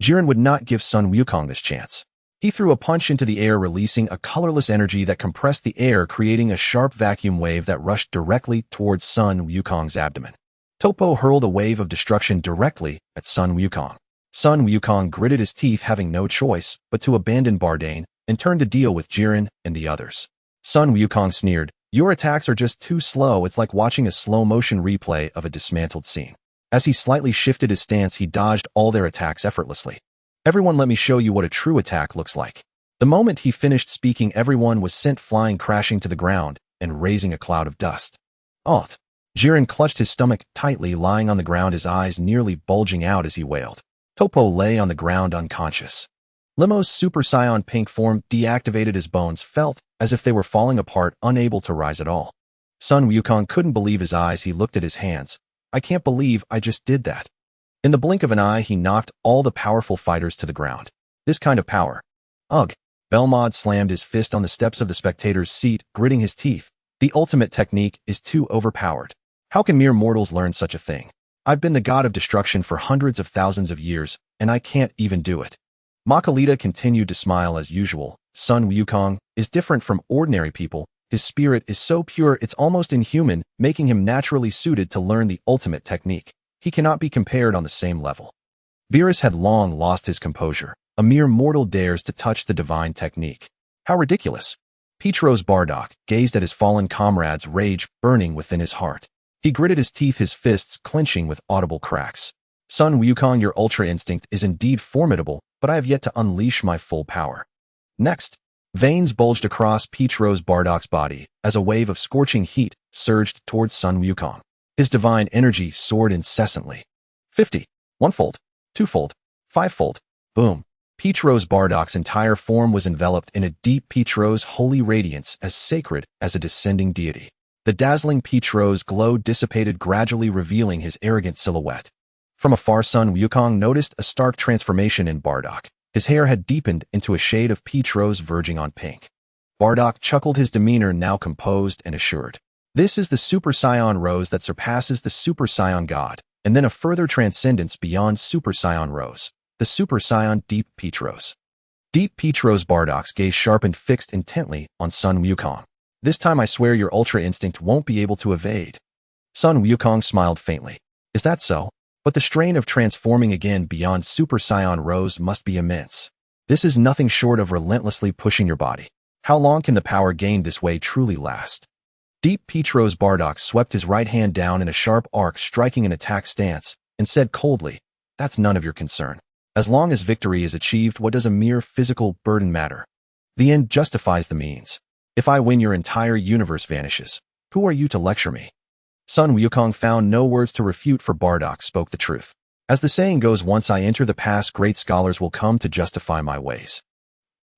Jiren would not give Son Wukong this chance. He threw a punch into the air, releasing a colorless energy that compressed the air, creating a sharp vacuum wave that rushed directly towards Son Wukong's abdomen. Topo hurled a wave of destruction directly at Son Wukong. Son Wukong gritted his teeth, having no choice but to abandon Bardain and turn to deal with Jiren and the others. Son Wukong sneered, "Your attacks are just too slow. It's like watching a slow-motion replay of a dismantled scene." As he slightly shifted his stance, he dodged all their attacks effortlessly. "Everyone, let me show you what a true attack looks like." The moment he finished speaking, everyone was sent flying, crashing to the ground and raising a cloud of dust. "Alt!" Jiren clutched his stomach tightly, lying on the ground, his eyes nearly bulging out as he wailed. Topo lay on the ground unconscious. Limo's Super Saiyan pink form deactivated, his bones felt as if they were falling apart, unable to rise at all. Son Wukong couldn't believe his eyes. He looked at his hands. "I can't believe I just did that." In the blink of an eye, he knocked all the powerful fighters to the ground. This kind of power. Ugh! Belmod slammed his fist on the steps of the spectator's seat, gritting his teeth. The ultimate technique is too overpowered. How can mere mortals learn such a thing? I've been the god of destruction for hundreds of thousands of years, and I can't even do it. Makalita continued to smile as usual. Son Wukong is different from ordinary people. His spirit is so pure it's almost inhuman, making him naturally suited to learn the ultimate technique. He cannot be compared on the same level. Beerus had long lost his composure. A mere mortal dares to touch the divine technique. How ridiculous. Petros Bardock gazed at his fallen comrades, rage burning within his heart. He gritted his teeth, his fists clenching with audible cracks. Son Wukong, your ultra instinct is indeed formidable, but I have yet to unleash my full power. Next, veins bulged across Petros Bardock's body as a wave of scorching heat surged towards Son Wukong. His divine energy soared incessantly. 50, one-fold, two-fold, five-fold, boom. Petros Bardock's entire form was enveloped in a deep Petros holy radiance, as sacred as a descending deity. The dazzling Petros glow dissipated, gradually revealing his arrogant silhouette. From afar, Son Wukong noticed a stark transformation in Bardock. His hair had deepened into a shade of Petros verging on pink. Bardock chuckled, his demeanor now composed and assured. This is the Super Saiyan rose that surpasses the Super Saiyan God, and then a further transcendence beyond Super Saiyan rose, the Super Saiyan Deep Petros. Deep Petros Bardock's gaze sharpened, fixed intently on Son Wukong. This time I swear your ultra instinct won't be able to evade. Son Wukong smiled faintly. Is that so? But the strain of transforming again beyond Super Saiyan rose must be immense. This is nothing short of relentlessly pushing your body. How long can the power gained this way truly last? Deep Petros Bardock swept his right hand down in a sharp arc, striking an attack stance, and said coldly, "That's none of your concern. As long as victory is achieved, what does a mere physical burden matter? The end justifies the means. If I win, your entire universe vanishes. Who are you to lecture me?" Son Wukong found no words to refute, for Bardock spoke the truth. As the saying goes, once I enter the past, great scholars will come to justify my ways.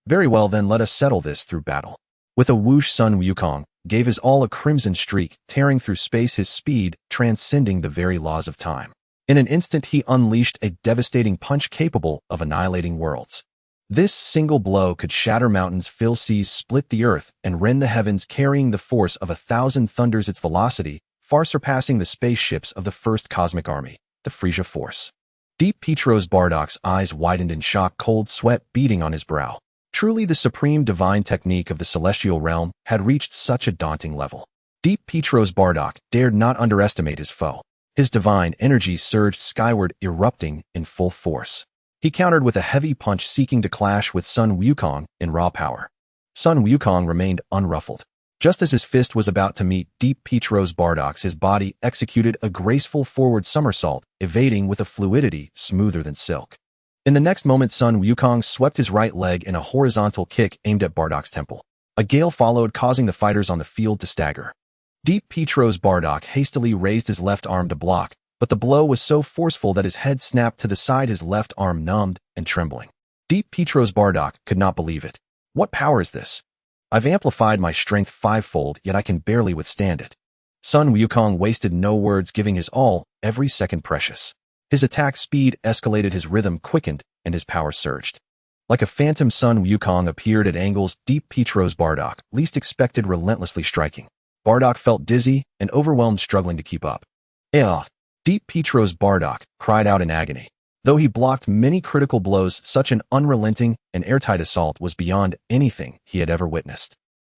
Very well then, let us settle this through battle. With a whoosh, Sun Wukong gave his all a crimson streak, tearing through space, his speed transcending the very laws of time. In an instant, he unleashed a devastating punch capable of annihilating worlds. This single blow could shatter mountains, fill seas, split the earth, and rend the heavens, carrying the force of 1,000 thunders, its velocity far surpassing the spaceships of the first cosmic army, the Frieza Force. Deep Petros Bardock's eyes widened in shock, cold sweat beading on his brow. Truly, the supreme divine technique of the celestial realm had reached such a daunting level. Deep Petros Bardock dared not underestimate his foe. His divine energy surged skyward, erupting in full force. He countered with a heavy punch, seeking to clash with Sun Wukong in raw power. Sun Wukong remained unruffled. Just as his fist was about to meet Deep Petros Bardock's, his body executed a graceful forward somersault, evading with a fluidity smoother than silk. In the next moment, Sun Wukong swept his right leg in a horizontal kick aimed at Bardock's temple. A gale followed, causing the fighters on the field to stagger. Deep Petros Bardock hastily raised his left arm to block, but the blow was so forceful that his head snapped to the side, his left arm numbed and trembling. Deep Petros Bardock could not believe it. What power is this? I've amplified my strength fivefold, yet I can barely withstand it. Sun Wukong wasted no words, giving his all, every second precious. His attack speed escalated, his rhythm quickened, and his power surged. Like a phantom, Sun Wukong appeared at angles Deep Petros Bardock least expected, relentlessly striking. Bardock felt dizzy and overwhelmed, struggling to keep up. Deep Petros Bardock cried out in agony. Though he blocked many critical blows, such an unrelenting and airtight assault was beyond anything he had ever witnessed.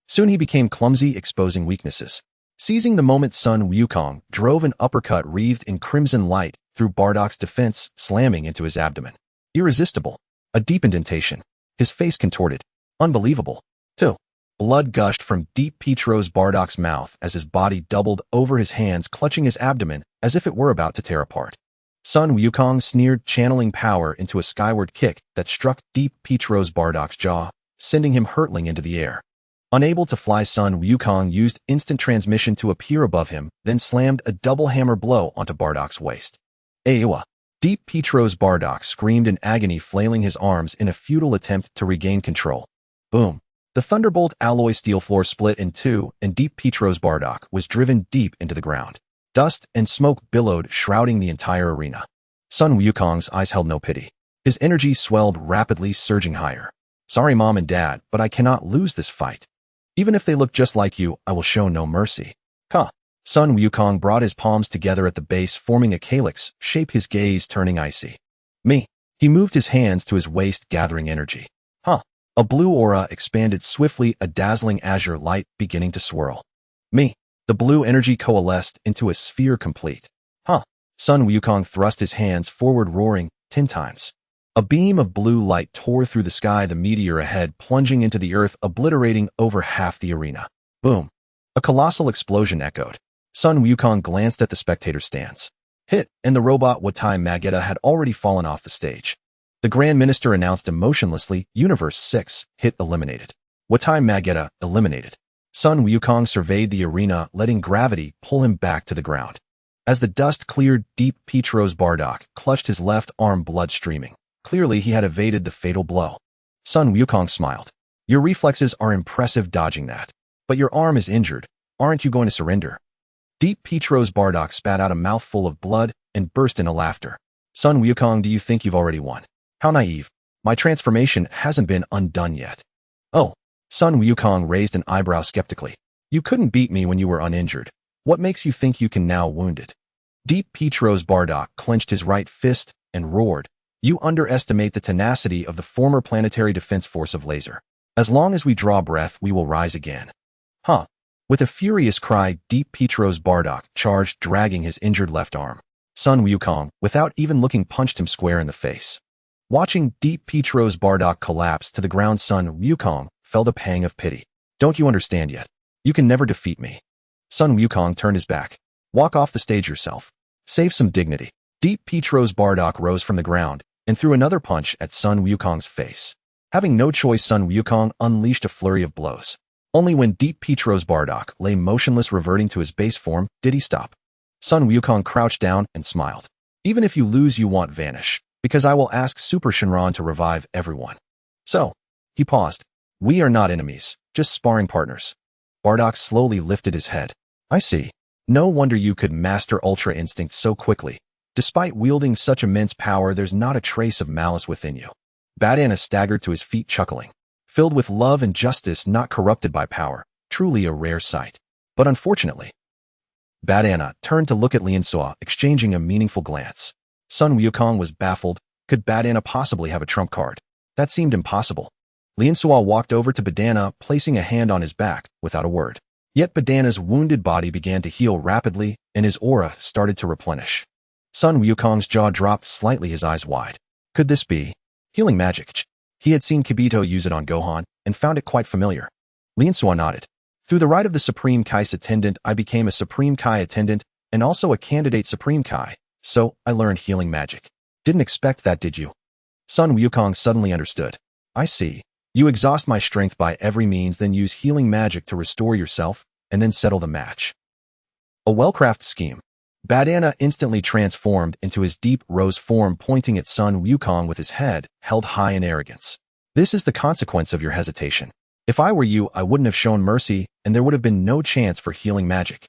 Soon he became clumsy, exposing weaknesses. Seizing the moment, Sun Wukong drove an uppercut wreathed in crimson light through Bardock's defense, slamming into his abdomen. Irresistible. A deep indentation. His face contorted. Unbelievable. Too. Blood gushed from Deep Petros Bardock's mouth as his body doubled over, his hands clutching his abdomen as if it were about to tear apart. Sun Wukong sneered, channeling power into a skyward kick that struck Deep Petros Bardock's jaw, sending him hurtling into the air. Unable to fly, Sun Wukong used instant transmission to appear above him, then slammed a double hammer blow onto Bardock's waist. Aewa! Deep Petros Bardock screamed in agony, flailing his arms in a futile attempt to regain control. Boom! The thunderbolt alloy steel floor split in two, and Deep Petros Bardock was driven deep into the ground. Dust and smoke billowed, shrouding the entire arena. Sun Wukong's eyes held no pity. His energy swelled rapidly, surging higher. Sorry, Mom and Dad, but I cannot lose this fight. Even if they look just like you, I will show no mercy. Sun Wukong brought his palms together at the base, forming a calyx shape, his gaze turning icy. Me. He moved his hands to his waist, gathering energy. A blue aura expanded swiftly, a dazzling azure light beginning to swirl. Me. The blue energy coalesced into a sphere complete. Sun Wukong thrust his hands forward, roaring 10 times. A beam of blue light tore through the sky, the meteor ahead plunging into the earth, obliterating over half the arena. Boom. A colossal explosion echoed. Sun Wukong glanced at the spectator stands. Hit, and the robot Watai Magetta had already fallen off the stage. The Grand Minister announced emotionlessly, Universe 6, hit eliminated. Watai Magetta eliminated. Sun Wukong surveyed the arena, letting gravity pull him back to the ground. As the dust cleared, Deep Petros Bardock clutched his left arm, blood streaming. Clearly, he had evaded the fatal blow. Sun Wukong smiled. Your reflexes are impressive dodging that. But your arm is injured. Aren't you going to surrender? Deep Petros Bardock spat out a mouthful of blood and burst into laughter. Sun Wukong, do you think you've already won? How naive. My transformation hasn't been undone yet. Oh. Sun Wukong raised an eyebrow skeptically. You couldn't beat me when you were uninjured. What makes you think you can now wounded? Deep Petros Bardock clenched his right fist and roared. You underestimate the tenacity of the former planetary defense force of Laser. As long as we draw breath, we will rise again. With a furious cry, Deep Petros Bardock charged, dragging his injured left arm. Sun Wukong, without even looking, punched him square in the face. Watching Deep Petros Bardock collapse to the ground, Sun Wukong felt a pang of pity. Don't you understand yet? You can never defeat me. Sun Wukong turned his back. Walk off the stage yourself. Save some dignity. Deep Petros Bardock rose from the ground and threw another punch at Sun Wukong's face. Having no choice, Sun Wukong unleashed a flurry of blows. Only when Deep Petros Bardock lay motionless, reverting to his base form, did he stop. Sun Wukong crouched down and smiled. Even if you lose, you won't vanish, because I will ask Super Shenron to revive everyone. So, he paused. We are not enemies, just sparring partners. Bardock slowly lifted his head. I see. No wonder you could master Ultra Instinct so quickly. Despite wielding such immense power, there's not a trace of malice within you. Badana staggered to his feet, chuckling. Filled with love and justice, not corrupted by power. Truly a rare sight. But unfortunately, Badana turned to look at Liansua, exchanging a meaningful glance. Sun Wukong was baffled. Could Badana possibly have a trump card? That seemed impossible. Liansua walked over to Badana, placing a hand on his back, without a word. Yet Badana's wounded body began to heal rapidly, and his aura started to replenish. Sun Wukong's jaw dropped slightly, his eyes wide. Could this be healing magic? He had seen Kibito use it on Gohan, and found it quite familiar. Liansua nodded. Through the right of the Supreme Kai's attendant, I became a Supreme Kai attendant, and also a candidate Supreme Kai, so I learned healing magic. Didn't expect that, did you? Sun Wukong suddenly understood. I see. You exhaust my strength by every means, then use healing magic to restore yourself, and then settle the match. A well-crafted scheme. Badana instantly transformed into his deep rose form, pointing at Sun Wukong with his head held high in arrogance. This is the consequence of your hesitation. If I were you, I wouldn't have shown mercy, and there would have been no chance for healing magic.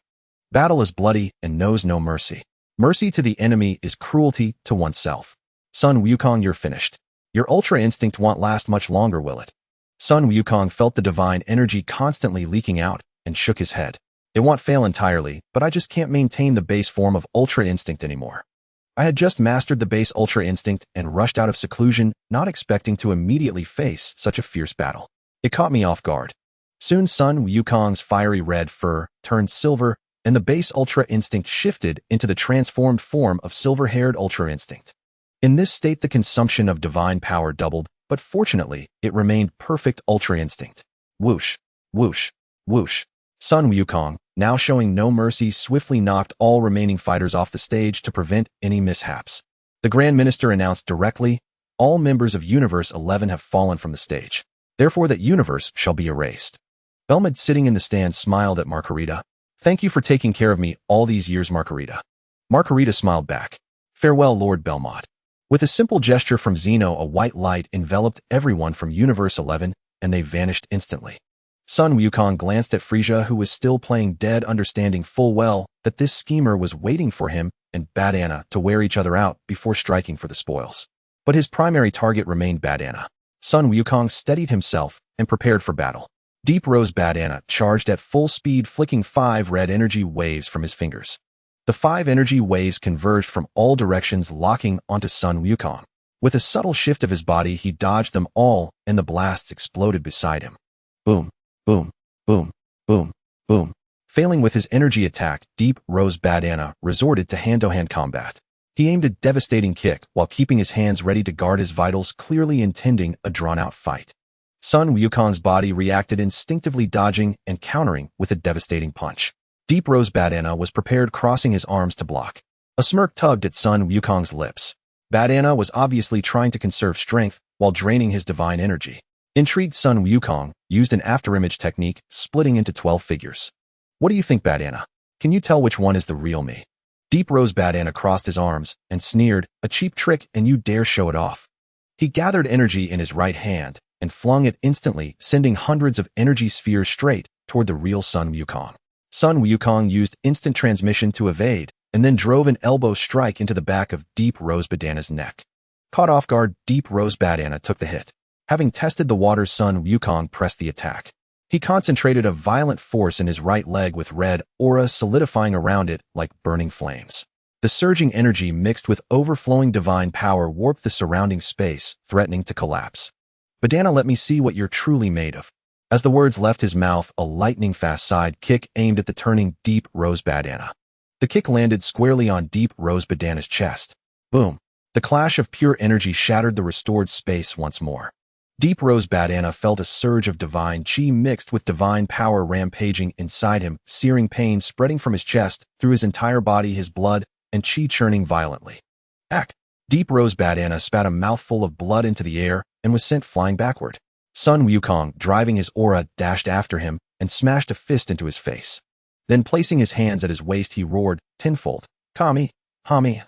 Battle is bloody and knows no mercy. Mercy to the enemy is cruelty to oneself. Sun Wukong, you're finished. Your Ultra Instinct won't last much longer, will it? Sun Wukong felt the divine energy constantly leaking out and shook his head. It won't fail entirely, but I just can't maintain the base form of Ultra Instinct anymore. I had just mastered the base Ultra Instinct and rushed out of seclusion, not expecting to immediately face such a fierce battle. It caught me off guard. Soon Sun Wukong's fiery red fur turned silver, and the base Ultra Instinct shifted into the transformed form of silver-haired Ultra Instinct. In this state, the consumption of divine power doubled, but fortunately, it remained perfect Ultra Instinct. Whoosh, whoosh, whoosh. Sun Wukong, now showing no mercy, swiftly knocked all remaining fighters off the stage to prevent any mishaps. The Grand Minister announced directly, all members of Universe 11 have fallen from the stage. Therefore that universe shall be erased. Belmont, sitting in the stand, smiled at Margarita. Thank you for taking care of me all these years, Margarita. Margarita smiled back. Farewell, Lord Belmont. With a simple gesture from Zeno, a white light enveloped everyone from Universe 11, and they vanished instantly. Sun Wukong glanced at Frieza, who was still playing dead, understanding full well that this schemer was waiting for him and Badana to wear each other out before striking for the spoils. But his primary target remained Badana. Sun Wukong steadied himself and prepared for battle. Deep Rose Badana charged at full speed, flicking 5 red energy waves from his fingers. The 5 energy waves converged from all directions, locking onto Sun Wukong. With a subtle shift of his body, he dodged them all, and the blasts exploded beside him. Boom, boom, boom, boom, boom. Failing with his energy attack, Deep Rose Badana resorted to hand-to-hand combat. He aimed a devastating kick while keeping his hands ready to guard his vitals, clearly intending a drawn-out fight. Sun Wukong's body reacted, instinctively dodging and countering with a devastating punch. Deep Rose Badana was prepared, crossing his arms to block. A smirk tugged at Sun Wukong's lips. Badana was obviously trying to conserve strength while draining his divine energy. Intrigued, Sun Wukong used an afterimage technique, splitting into 12 figures. What do you think, Badana? Can you tell which one is the real me? Deep Rose Badana crossed his arms and sneered, a cheap trick, and you dare show it off. He gathered energy in his right hand and flung it instantly, sending hundreds of energy spheres straight toward the real Sun Wukong. Sun Wukong used instant transmission to evade, and then drove an elbow strike into the back of Deep Rose Badana's neck. Caught off guard, Deep Rose Badana took the hit. Having tested the water, Sun Wukong pressed the attack. He concentrated a violent force in his right leg, with red aura solidifying around it like burning flames. The surging energy mixed with overflowing divine power warped the surrounding space, threatening to collapse. Badana, let me see what you're truly made of. As the words left his mouth, a lightning-fast side kick aimed at the turning Deep Rose Badana. The kick landed squarely on Deep Rose Badana's chest. Boom! The clash of pure energy shattered the restored space once more. Deep Rose Badana felt a surge of divine chi mixed with divine power rampaging inside him, searing pain spreading from his chest through his entire body, his blood and chi churning violently. Ack! Deep Rose Badana spat a mouthful of blood into the air and was sent flying backward. Sun Wukong, driving his aura, dashed after him and smashed a fist into his face. Then, placing his hands at his waist, he roared, tenfold, Kami, Hami.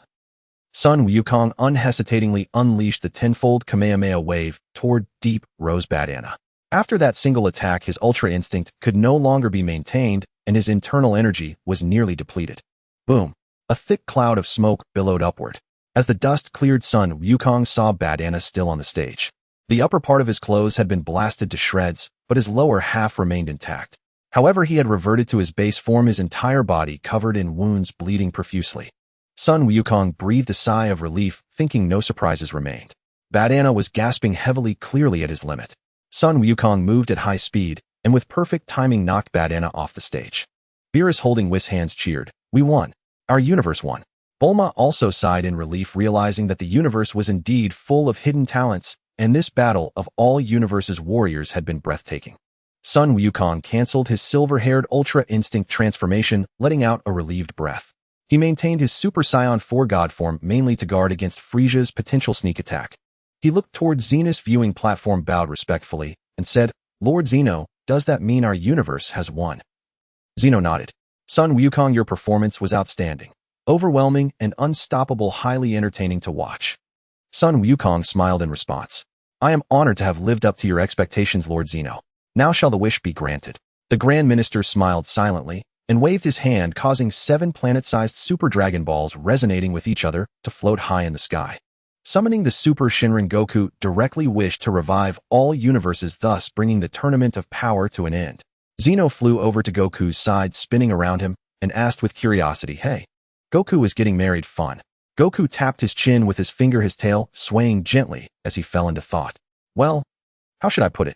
Son Wukong unhesitatingly unleashed the tenfold Kamehameha wave toward deep Rose Badana. After that single attack, his ultra instinct could no longer be maintained, and his internal energy was nearly depleted. Boom! A thick cloud of smoke billowed upward. As the dust cleared, Son Wukong saw Badana still on the stage. The upper part of his clothes had been blasted to shreds, but his lower half remained intact. However, he had reverted to his base form, his entire body covered in wounds, bleeding profusely. Son Wukong breathed a sigh of relief, thinking no surprises remained. Badana was gasping heavily, clearly at his limit. Son Wukong moved at high speed, and with perfect timing knocked Badana off the stage. Beerus holding Whis hands cheered. We won. Our universe won. Bulma also sighed in relief, realizing that the universe was indeed full of hidden talents, and this battle of all universes' warriors had been breathtaking. Son Wukong canceled his silver-haired Ultra Instinct transformation, letting out a relieved breath. He maintained his Super Saiyan 4 God form mainly to guard against Frieza's potential sneak attack. He looked toward Xeno's viewing platform, bowed respectfully, and said, Lord Xeno, does that mean our universe has won? Xeno nodded. Son Wukong, your performance was outstanding. Overwhelming and unstoppable, highly entertaining to watch. Son Wukong smiled in response. I am honored to have lived up to your expectations, Lord Xeno. Now shall the wish be granted. The Grand Minister smiled silently and waved his hand, causing 7 planet-sized Super Dragon Balls resonating with each other to float high in the sky. Summoning the Super Shinrin, Goku directly wished to revive all universes, thus bringing the tournament of power to an end. Xeno flew over to Goku's side, spinning around him, and asked with curiosity, Hey, Goku is getting married fun. Goku tapped his chin with his finger, his tail swaying gently as he fell into thought. Well, how should I put it?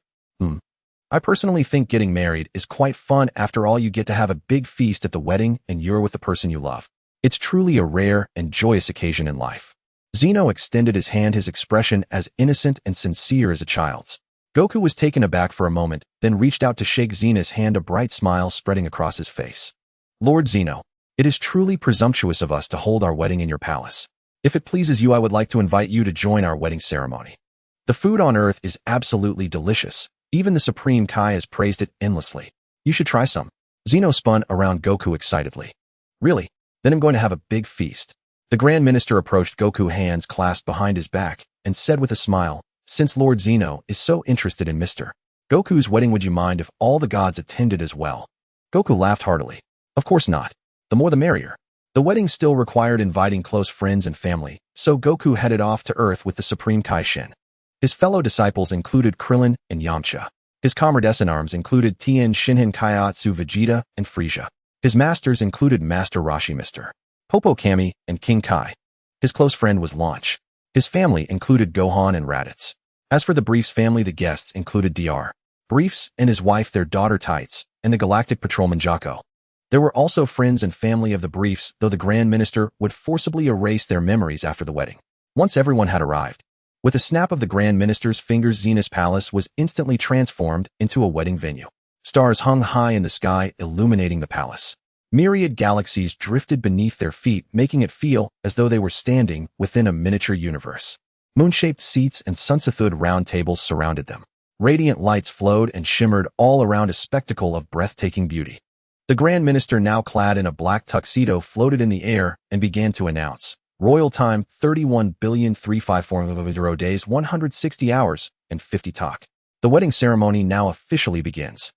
I personally think getting married is quite fun. After all, you get to have a big feast at the wedding and you're with the person you love. It's truly a rare and joyous occasion in life. Xeno extended his hand, his expression as innocent and sincere as a child's. Goku was taken aback for a moment, then reached out to shake Xeno's hand, a bright smile spreading across his face. Lord Xeno, it is truly presumptuous of us to hold our wedding in your palace. If it pleases you, I would like to invite you to join our wedding ceremony. The food on Earth is absolutely delicious. Even the Supreme Kai has praised it endlessly. You should try some. Xeno spun around Goku excitedly. Really? Then I'm going to have a big feast. The Grand Minister approached Goku, hands clasped behind his back, and said with a smile, Since Lord Xeno is so interested in Mr. Goku's wedding, would you mind if all the gods attended as well? Goku laughed heartily. Of course not. The more the merrier. The wedding still required inviting close friends and family, so Goku headed off to Earth with the Supreme Kai Shin. His fellow disciples included Krillin and Yamcha. His comrades in arms included Tien, Shinhan, Kaiatsu, Vegeta, and Frieza. His masters included Master Roshi, Mr. Popo Kami, and King Kai. His close friend was Launch. His family included Gohan and Raditz. As for the Briefs family, the guests included Dr. Briefs and his wife, their daughter Tights, and the Galactic Patrolman Jaco. There were also friends and family of the Briefs, though the Grand Minister would forcibly erase their memories after the wedding. Once everyone had arrived, with a snap of the Grand Minister's fingers, Xeno's palace was instantly transformed into a wedding venue. Stars hung high in the sky, illuminating the palace. Myriad galaxies drifted beneath their feet, making it feel as though they were standing within a miniature universe. Moon-shaped seats and Sunsethud round tables surrounded them. Radiant lights flowed and shimmered all around, a spectacle of breathtaking beauty. The Grand Minister, now clad in a black tuxedo, floated in the air and began to announce, Royal time, 31,354 days, 160 hours, and 50 talk. The wedding ceremony now officially begins.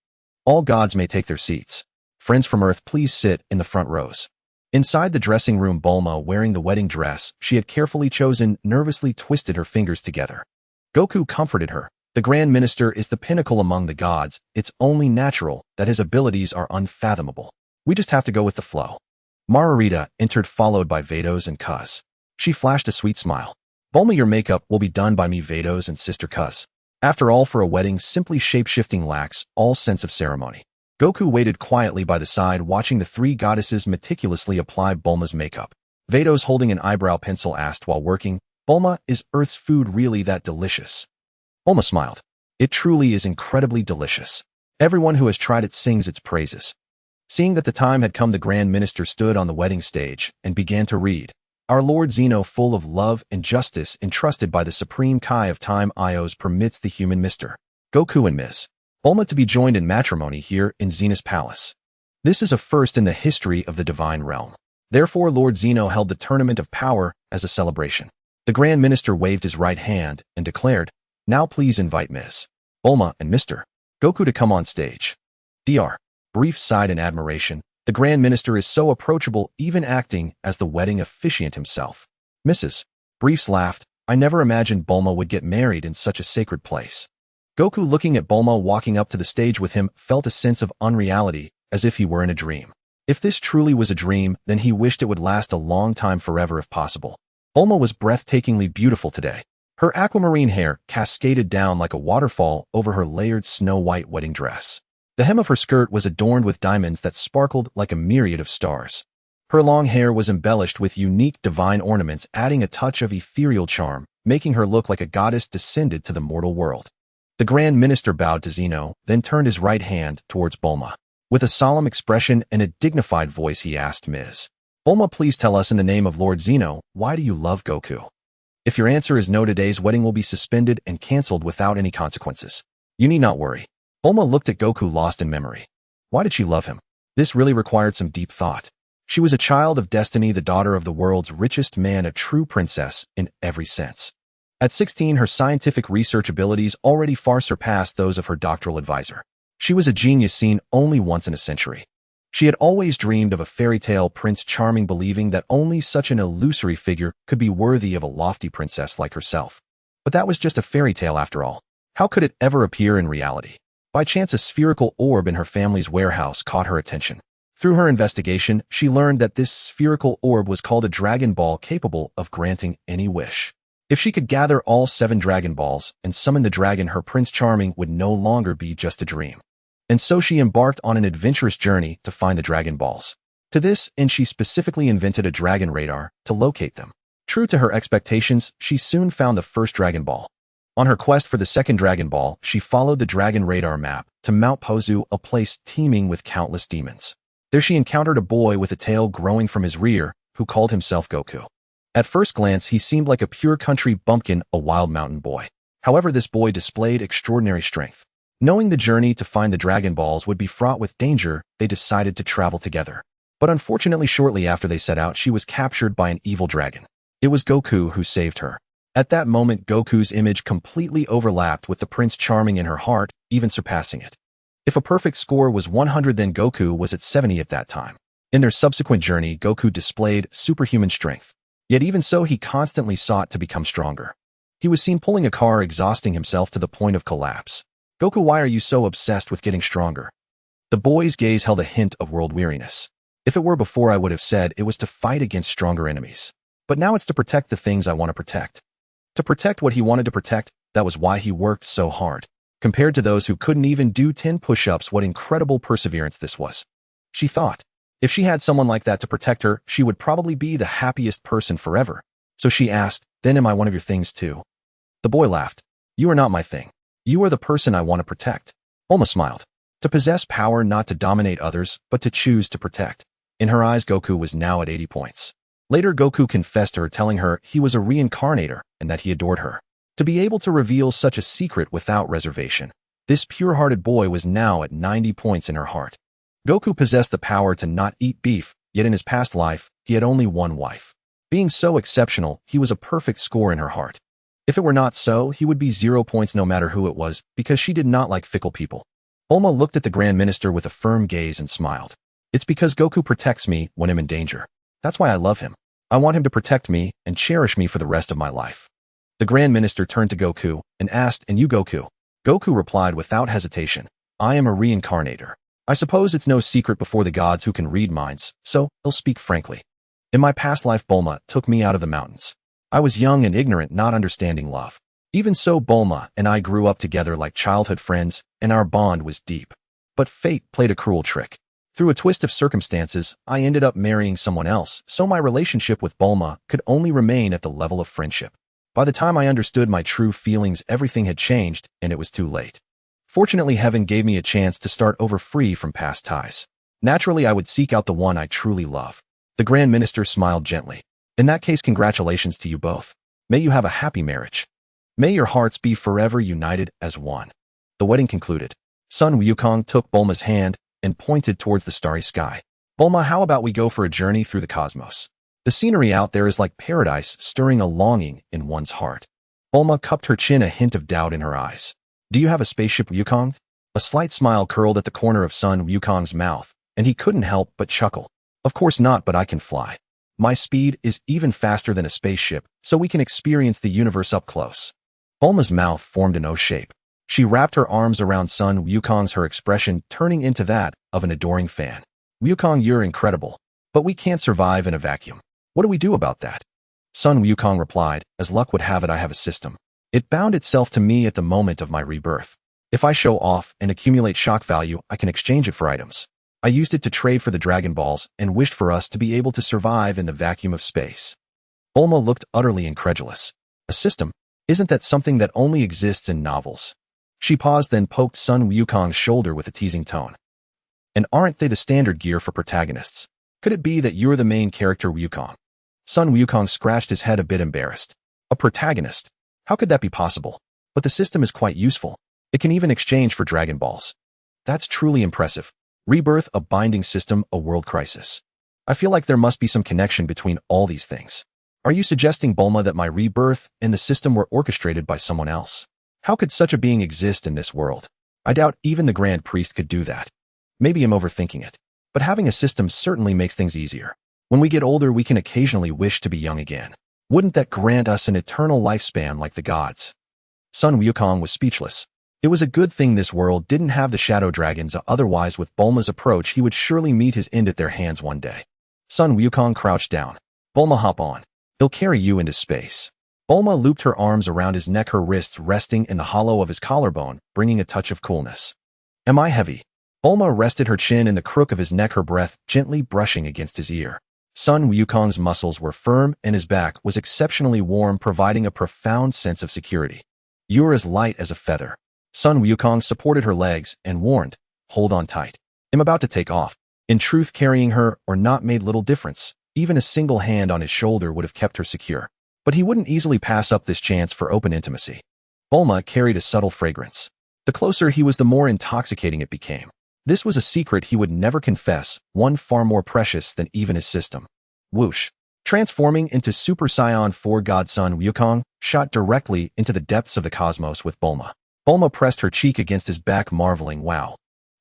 All gods may take their seats. Friends from Earth, please sit in the front rows. Inside the dressing room, Bulma, wearing the wedding dress she had carefully chosen, nervously twisted her fingers together. Goku comforted her. The Grand Minister is the pinnacle among the gods. It's only natural that his abilities are unfathomable. We just have to go with the flow. Margarita entered, followed by Vados and Kuz. She flashed a sweet smile. Bulma, your makeup will be done by me, Vados and Sister Kuz. After all, for a wedding, simply shape-shifting lacks all sense of ceremony. Goku waited quietly by the side, watching the 3 goddesses meticulously apply Bulma's makeup. Vados, holding an eyebrow pencil, asked while working, Bulma, is Earth's food really that delicious? Bulma smiled. It truly is incredibly delicious. Everyone who has tried it sings its praises. Seeing that the time had come, the Grand Minister stood on the wedding stage and began to read. Our Lord Xeno, full of love and justice, entrusted by the Supreme Kai of Time Ios, permits the human Mr. Goku and Ms. Bulma to be joined in matrimony here in Xeno's palace. This is a first in the history of the divine realm. Therefore, Lord Zeno held the Tournament of Power as a celebration. The Grand Minister waved his right hand and declared, "Now please invite Ms. Bulma and Mr. Goku to come on stage." Dr. Brief sighed in admiration. The Grand Minister is so approachable, even acting as the wedding officiant himself. Mrs. Briefs laughed. "I never imagined Bulma would get married in such a sacred place." Goku, looking at Bulma walking up to the stage with him, felt a sense of unreality, as if he were in a dream. If this truly was a dream, then he wished it would last a long time, forever if possible. Bulma was breathtakingly beautiful today. Her aquamarine hair cascaded down like a waterfall over her layered snow-white wedding dress. The hem of her skirt was adorned with diamonds that sparkled like a myriad of stars. Her long hair was embellished with unique divine ornaments, adding a touch of ethereal charm, making her look like a goddess descended to the mortal world. The Grand Minister bowed to Zeno, then turned his right hand towards Bulma. With a solemn expression and a dignified voice, he asked, "Ms. Bulma, please tell us in the name of Lord Zeno, why do you love Goku? If your answer is no, today's wedding will be suspended and cancelled without any consequences. You need not worry." Bulma looked at Goku, lost in memory. Why did she love him? This really required some deep thought. She was a child of destiny, the daughter of the world's richest man, a true princess in every sense. At 16, her scientific research abilities already far surpassed those of her doctoral advisor. She was a genius seen only once in a century. She had always dreamed of a fairy tale Prince Charming, believing that only such an illusory figure could be worthy of a lofty princess like herself. But that was just a fairy tale after all. How could it ever appear in reality? By chance, a spherical orb in her family's warehouse caught her attention. Through her investigation, she learned that this spherical orb was called a Dragon Ball, capable of granting any wish. If she could gather all 7 Dragon Balls and summon the dragon, her Prince Charming would no longer be just a dream. And so she embarked on an adventurous journey to find the Dragon Balls. To this end, she specifically invented a dragon radar to locate them. True to her expectations, she soon found the first Dragon Ball. On her quest for the second Dragon Ball, she followed the dragon radar map to Mount Pozu, a place teeming with countless demons. There she encountered a boy with a tail growing from his rear, who called himself Goku. At first glance, he seemed like a pure country bumpkin, a wild mountain boy. However, this boy displayed extraordinary strength. Knowing the journey to find the Dragon Balls would be fraught with danger, they decided to travel together. But unfortunately, shortly after they set out, she was captured by an evil dragon. It was Goku who saved her. At that moment, Goku's image completely overlapped with the Prince Charming in her heart, even surpassing it. If a perfect score was 100, then Goku was at 70 at that time. In their subsequent journey, Goku displayed superhuman strength. Yet even so, he constantly sought to become stronger. He was seen pulling a car, exhausting himself to the point of collapse. "Goku, why are you so obsessed with getting stronger?" The boy's gaze held a hint of world weariness. "If it were before, I would have said it was to fight against stronger enemies. But now it's to protect the things I want to protect." To protect what he wanted to protect, that was why he worked so hard. Compared to those who couldn't even do 10 push-ups, what incredible perseverance this was. She thought, if she had someone like that to protect her, she would probably be the happiest person forever. So she asked, "Then am I one of your things too?" The boy laughed. "You are not my thing. You are the person I want to protect." Bulma smiled. To possess power, not to dominate others, but to choose to protect. In her eyes, Goku was now at 80 points. Later, Goku confessed to her, telling her he was a reincarnator and that he adored her. To be able to reveal such a secret without reservation, this pure-hearted boy was now at 90 points in her heart. Goku possessed the power to not eat beef, yet in his past life, he had only one wife. Being so exceptional, he was a perfect score in her heart. If it were not so, he would be 0 points no matter who it was, because she did not like fickle people. Bulma looked at the Grand Minister with a firm gaze and smiled. "It's because Goku protects me when I'm in danger. That's why I love him. I want him to protect me and cherish me for the rest of my life." The Grand Minister turned to Goku and asked, "And you, Goku?" Goku replied without hesitation, "I am a reincarnator. I suppose it's no secret before the gods who can read minds, so I'll speak frankly. In my past life, Bulma took me out of the mountains. I was young and ignorant, not understanding love. Even so, Bulma and I grew up together like childhood friends, and our bond was deep. But fate played a cruel trick. Through a twist of circumstances, I ended up marrying someone else, so my relationship with Bulma could only remain at the level of friendship. By the time I understood my true feelings, everything had changed, and it was too late. Fortunately, heaven gave me a chance to start over free from past ties. Naturally, I would seek out the one I truly love." The Grand Minister smiled gently. "In that case, congratulations to you both. May you have a happy marriage. May your hearts be forever united as one." The wedding concluded. Sun Wukong took Bulma's hand and pointed towards the starry sky. Bulma, how about we go for a journey through the cosmos? The scenery out there is like paradise, stirring a longing in one's heart. Bulma cupped her chin, a hint of doubt in her eyes. Do you have a spaceship, Wukong? A slight smile curled at the corner of Son Wukong's mouth, and he couldn't help but chuckle. Of course not, but I can fly. My speed is even faster than a spaceship, so we can experience the universe up close. Bulma's mouth formed an O shape. She wrapped her arms around Son Wukong's, her expression turning into that of an adoring fan. Wukong, you're incredible, but we can't survive in a vacuum. What do we do about that? Son Wukong replied, as luck would have it, I have a system. It bound itself to me at the moment of my rebirth. If I show off and accumulate shock value, I can exchange it for items. I used it to trade for the Dragon Balls and wished for us to be able to survive in the vacuum of space. Bulma looked utterly incredulous. A system? Isn't that something that only exists in novels? She paused, then poked Son Wukong's shoulder with a teasing tone. And aren't they the standard gear for protagonists? Could it be that you're the main character, Wukong? Son Wukong scratched his head, a bit embarrassed. A protagonist? How could that be possible? But the system is quite useful. It can even exchange for Dragon Balls. That's truly impressive. Rebirth, a binding system, a world crisis. I feel like there must be some connection between all these things. Are you suggesting, Bulma, that my rebirth and the system were orchestrated by someone else? How could such a being exist in this world? I doubt even the Grand Priest could do that. Maybe I'm overthinking it. But having a system certainly makes things easier. When we get older, we can occasionally wish to be young again. Wouldn't that grant us an eternal lifespan like the gods? Son Wukong was speechless. It was a good thing this world didn't have the shadow dragons, otherwise with Bulma's approach he would surely meet his end at their hands one day. Son Wukong crouched down. Bulma, hop on. He'll carry you into space. Bulma looped her arms around his neck, her wrists resting in the hollow of his collarbone, bringing a touch of coolness. Am I heavy? Bulma rested her chin in the crook of his neck, her breath gently brushing against his ear. Son Wukong's muscles were firm and his back was exceptionally warm, providing a profound sense of security. You're as light as a feather. Son Wukong supported her legs and warned, hold on tight. I'm about to take off. In truth, carrying her or not made little difference. Even a single hand on his shoulder would have kept her secure. But he wouldn't easily pass up this chance for open intimacy. Bulma carried a subtle fragrance. The closer he was, the more intoxicating it became. This was a secret he would never confess, one far more precious than even his system. Whoosh. Transforming into Super Saiyan 4 God, Son Wukong shot directly into the depths of the cosmos with Bulma. Bulma pressed her cheek against his back, marveling, wow.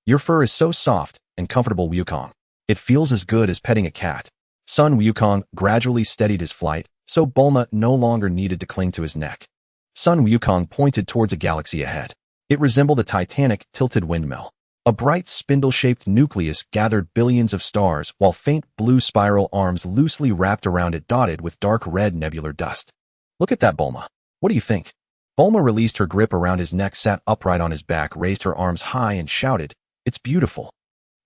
Your fur is so soft and comfortable, Wukong. It feels as good as petting a cat. Son Wukong gradually steadied his flight, so Bulma no longer needed to cling to his neck. Son Wukong pointed towards a galaxy ahead. It resembled a titanic, tilted windmill. A bright spindle-shaped nucleus gathered billions of stars, while faint blue spiral arms loosely wrapped around it dotted with dark red nebular dust. Look at that, Bulma. What do you think? Bulma released her grip around his neck, sat upright on his back, raised her arms high and shouted, it's beautiful.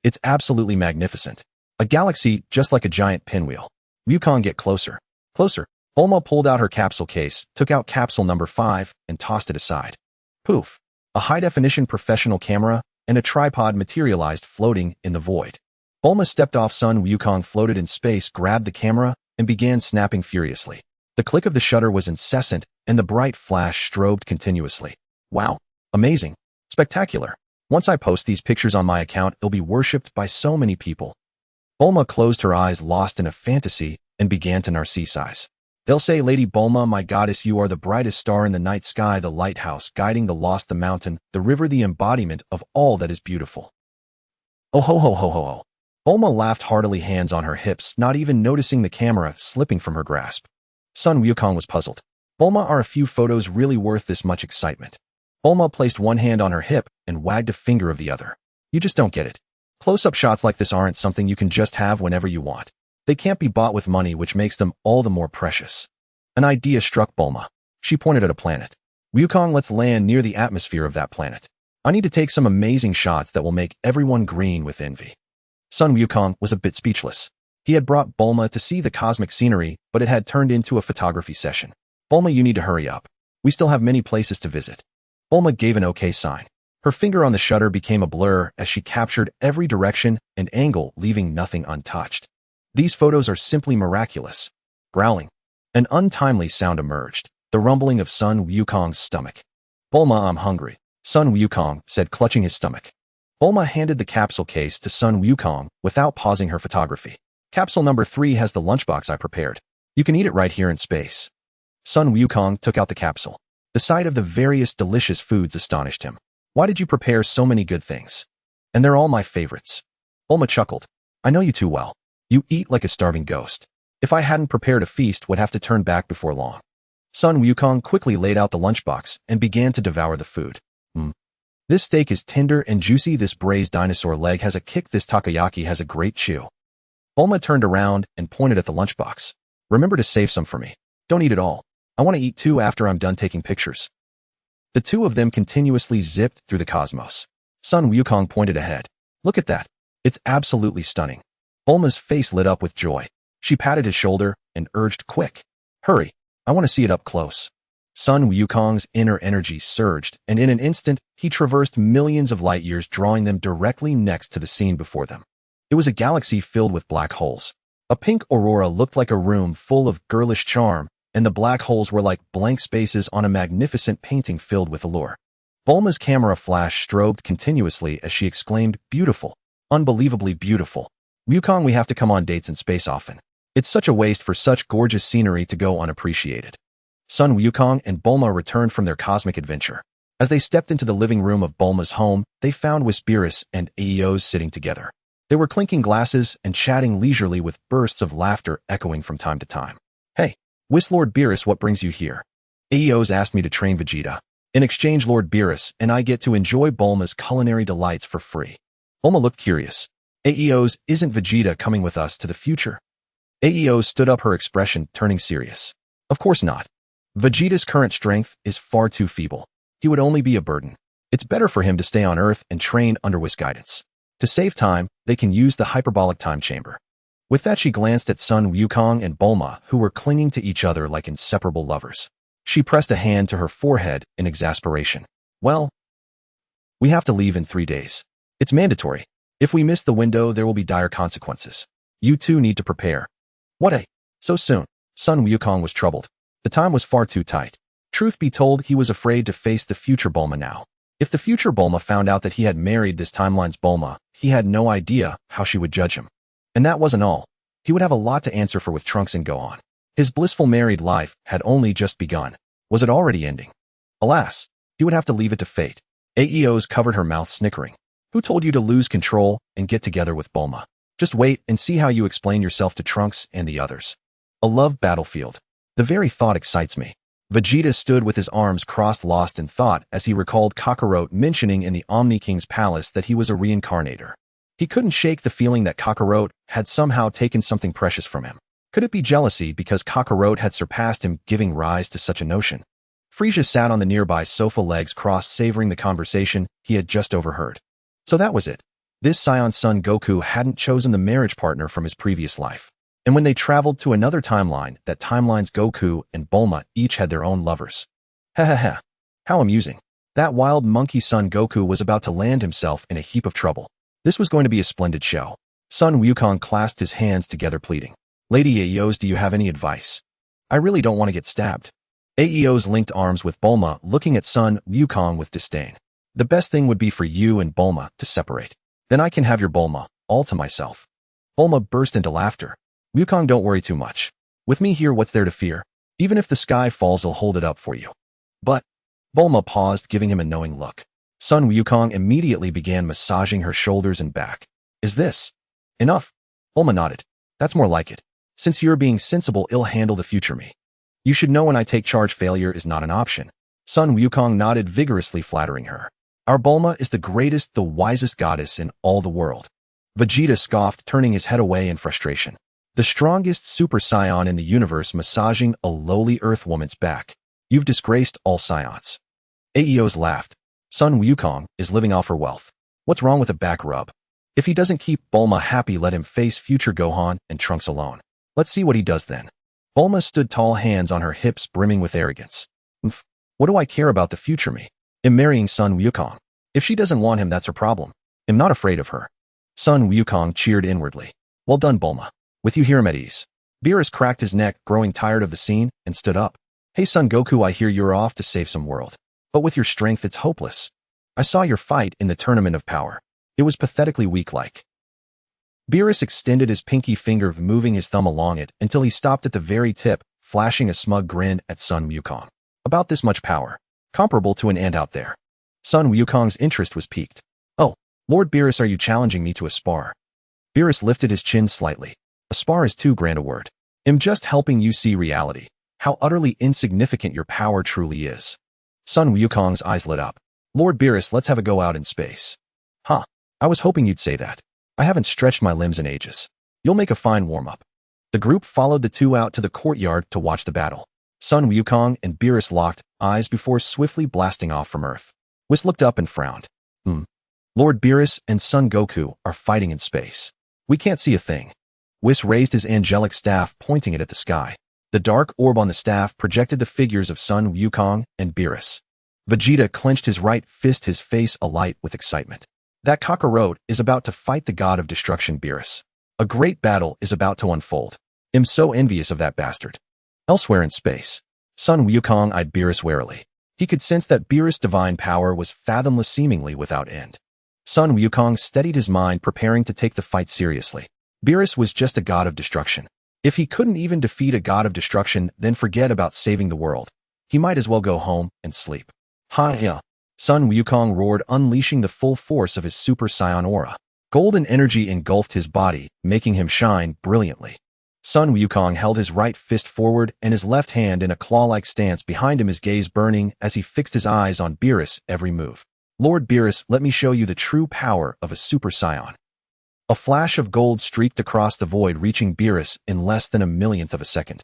It's absolutely magnificent. A galaxy just like a giant pinwheel. Wukong, get closer. Closer. Bulma pulled out her capsule case, took out capsule number 5, and tossed it aside. Poof. A high-definition professional camera and a tripod materialized, floating in the void. Bulma stepped off. Son Wukong floated in space, grabbed the camera, and began snapping furiously. The click of the shutter was incessant, and the bright flash strobed continuously. Wow. Amazing. Spectacular. Once I post these pictures on my account, it'll be worshipped by so many people. Bulma closed her eyes, lost in a fantasy, and began to narcissize. They'll say, Lady Bulma, my goddess, you are the brightest star in the night sky, the lighthouse, guiding the lost, the mountain, the river, the embodiment of all that is beautiful. Oh ho ho ho ho ho. Bulma laughed heartily, hands on her hips, not even noticing the camera slipping from her grasp. Son Wukong was puzzled. Bulma, are a few photos really worth this much excitement? Bulma placed one hand on her hip and wagged a finger of the other. You just don't get it. Close-up shots like this aren't something you can just have whenever you want. They can't be bought with money, which makes them all the more precious. An idea struck Bulma. She pointed at a planet. Wukong, let's land near the atmosphere of that planet. I need to take some amazing shots that will make everyone green with envy. Son Wukong was a bit speechless. He had brought Bulma to see the cosmic scenery, but it had turned into a photography session. Bulma, you need to hurry up. We still have many places to visit. Bulma gave an okay sign. Her finger on the shutter became a blur as she captured every direction and angle, leaving nothing untouched. These photos are simply miraculous. Growling. An untimely sound emerged, the rumbling of Son Wukong's stomach. Bulma, I'm hungry. Son Wukong said, clutching his stomach. Bulma handed the capsule case to Sun Wukong without pausing her photography. Capsule number 3 has the lunchbox I prepared. You can eat it right here in space. Sun Wukong took out the capsule. The sight of the various delicious foods astonished him. Why did you prepare so many good things? And they're all my favorites. Bulma chuckled. I know you too well. You eat like a starving ghost. If I hadn't prepared a feast, would have to turn back before long. Sun Wukong quickly laid out the lunchbox and began to devour the food. This steak is tender and juicy. This braised dinosaur leg has a kick. This takoyaki has a great chew. Bulma turned around and pointed at the lunchbox. Remember to save some for me. Don't eat it all. I want to eat too after I'm done taking pictures. The two of them continuously zipped through the cosmos. Sun Wukong pointed ahead. Look at that. It's absolutely stunning. Bulma's face lit up with joy. She patted his shoulder and urged, quick. Hurry. I want to see it up close. Sun Wukong's inner energy surged, and in an instant, he traversed millions of light years, drawing them directly next to the scene before them. It was a galaxy filled with black holes. A pink aurora looked like a room full of girlish charm, and the black holes were like blank spaces on a magnificent painting filled with allure. Bulma's camera flash strobed continuously as she exclaimed, beautiful, unbelievably beautiful. Wukong, we have to come on dates in space often. It's such a waste for such gorgeous scenery to go unappreciated. Sun Wukong and Bulma returned from their cosmic adventure. As they stepped into the living room of Bulma's home, they found Whispirus and Aeos sitting together. They were clinking glasses and chatting leisurely with bursts of laughter echoing from time to time. Hey, Lord Beerus, what brings you here? Aeos asked me to train Vegeta. In exchange, Lord Beerus and I get to enjoy Bulma's culinary delights for free. Bulma looked curious. Aeos, isn't Vegeta coming with us to the future? Aeos stood up, her expression turning serious. Of course not. Vegeta's current strength is far too feeble. He would only be a burden. It's better for him to stay on Earth and train under Whis' guidance. To save time, they can use the hyperbolic time chamber. With that, she glanced at Sun Wukong and Bulma, who were clinging to each other like inseparable lovers. She pressed a hand to her forehead in exasperation. Well, we have to leave in 3 days. It's mandatory. If we miss the window, there will be dire consequences. You two need to prepare. What so soon? Sun Wukong was troubled. The time was far too tight. Truth be told, he was afraid to face the future Bulma now. If the future Bulma found out that he had married this timeline's Bulma, he had no idea how she would judge him. And that wasn't all. He would have a lot to answer for with Trunks and Gohan. His blissful married life had only just begun. Was it already ending? Alas, he would have to leave it to fate. Aeos covered her mouth, snickering. Who told you to lose control and get together with Bulma? Just wait and see how you explain yourself to Trunks and the others. A love battlefield. The very thought excites me. Vegeta stood with his arms crossed, lost in thought, as he recalled Kakarot mentioning in the Omni King's palace that he was a reincarnator. He couldn't shake the feeling that Kakarot had somehow taken something precious from him. Could it be jealousy because Kakarot had surpassed him, giving rise to such a notion? Frieza sat on the nearby sofa, legs crossed, savoring the conversation he had just overheard. So that was it. This Saiyan Son Goku hadn't chosen the marriage partner from his previous life. And when they traveled to another timeline, that timeline's Goku and Bulma each had their own lovers. Ha ha ha. How amusing. That wild monkey Son Goku was about to land himself in a heap of trouble. This was going to be a splendid show. Sun Wukong clasped his hands together, pleading. Lady Aeos, do you have any advice? I really don't want to get stabbed. Aeos linked arms with Bulma, looking at Sun Wukong with disdain. The best thing would be for you and Bulma to separate. Then I can have your Bulma, all to myself. Bulma burst into laughter. Wukong, don't worry too much. With me here, what's there to fear? Even if the sky falls, I'll hold it up for you. But, Bulma paused, giving him a knowing look. Sun Wukong immediately began massaging her shoulders and back. Is this enough? Bulma nodded. That's more like it. Since you're being sensible, I'll handle the future me. You should know when I take charge, failure is not an option. Sun Wukong nodded vigorously, flattering her. Our Bulma is the greatest, the wisest goddess in all the world. Vegeta scoffed, turning his head away in frustration. The strongest Super Saiyan in the universe massaging a lowly Earth woman's back. You've disgraced all Saiyans. Aeos laughed. Sun Wukong is living off her wealth. What's wrong with a back rub? If he doesn't keep Bulma happy, let him face future Gohan and Trunks alone. Let's see what he does then. Bulma stood tall, hands on her hips, brimming with arrogance. What do I care about the future me? I'm marrying Sun Wukong. If she doesn't want him, that's her problem. I'm not afraid of her. Sun Wukong cheered inwardly. Well done, Bulma. With you here, I'm at ease. Beerus cracked his neck, growing tired of the scene, and stood up. Hey, Son Goku, I hear you're off to save some world. But with your strength, it's hopeless. I saw your fight in the Tournament of Power. It was pathetically weak-like. Beerus extended his pinky finger, moving his thumb along it until he stopped at the very tip, flashing a smug grin at Son Wukong. About this much power. Comparable to an ant out there. Son Wukong's interest was piqued. Oh, Lord Beerus, are you challenging me to a spar? Beerus lifted his chin slightly. A spar is too grand a word. I'm just helping you see reality. How utterly insignificant your power truly is. Son Wukong's eyes lit up. Lord Beerus, let's have a go out in space. Huh. I was hoping you'd say that. I haven't stretched my limbs in ages. You'll make a fine warm-up. The group followed the two out to the courtyard to watch the battle. Son Wukong and Beerus locked eyes before swiftly blasting off from Earth. Whis looked up and frowned. Lord Beerus and Son Goku are fighting in space. We can't see a thing. Whis raised his angelic staff, pointing it at the sky. The dark orb on the staff projected the figures of Son Wukong and Beerus. Vegeta clenched his right fist, his face alight with excitement. That Kakarot is about to fight the god of destruction, Beerus. A great battle is about to unfold. I'm so envious of that bastard. Elsewhere in space, Son Wukong eyed Beerus warily. He could sense that Beerus' divine power was fathomless, seemingly without end. Son Wukong steadied his mind, preparing to take the fight seriously. Beerus was just a god of destruction. If he couldn't even defeat a god of destruction, then forget about saving the world. He might as well go home and sleep. Ha! Son Wukong roared, unleashing the full force of his Super Saiyan aura. Golden energy engulfed his body, making him shine brilliantly. Son Wukong held his right fist forward and his left hand in a claw-like stance behind him, his gaze burning as he fixed his eyes on Beerus' every move. Lord Beerus, let me show you the true power of a Super Saiyan. A flash of gold streaked across the void, reaching Beerus in less than a millionth of a second.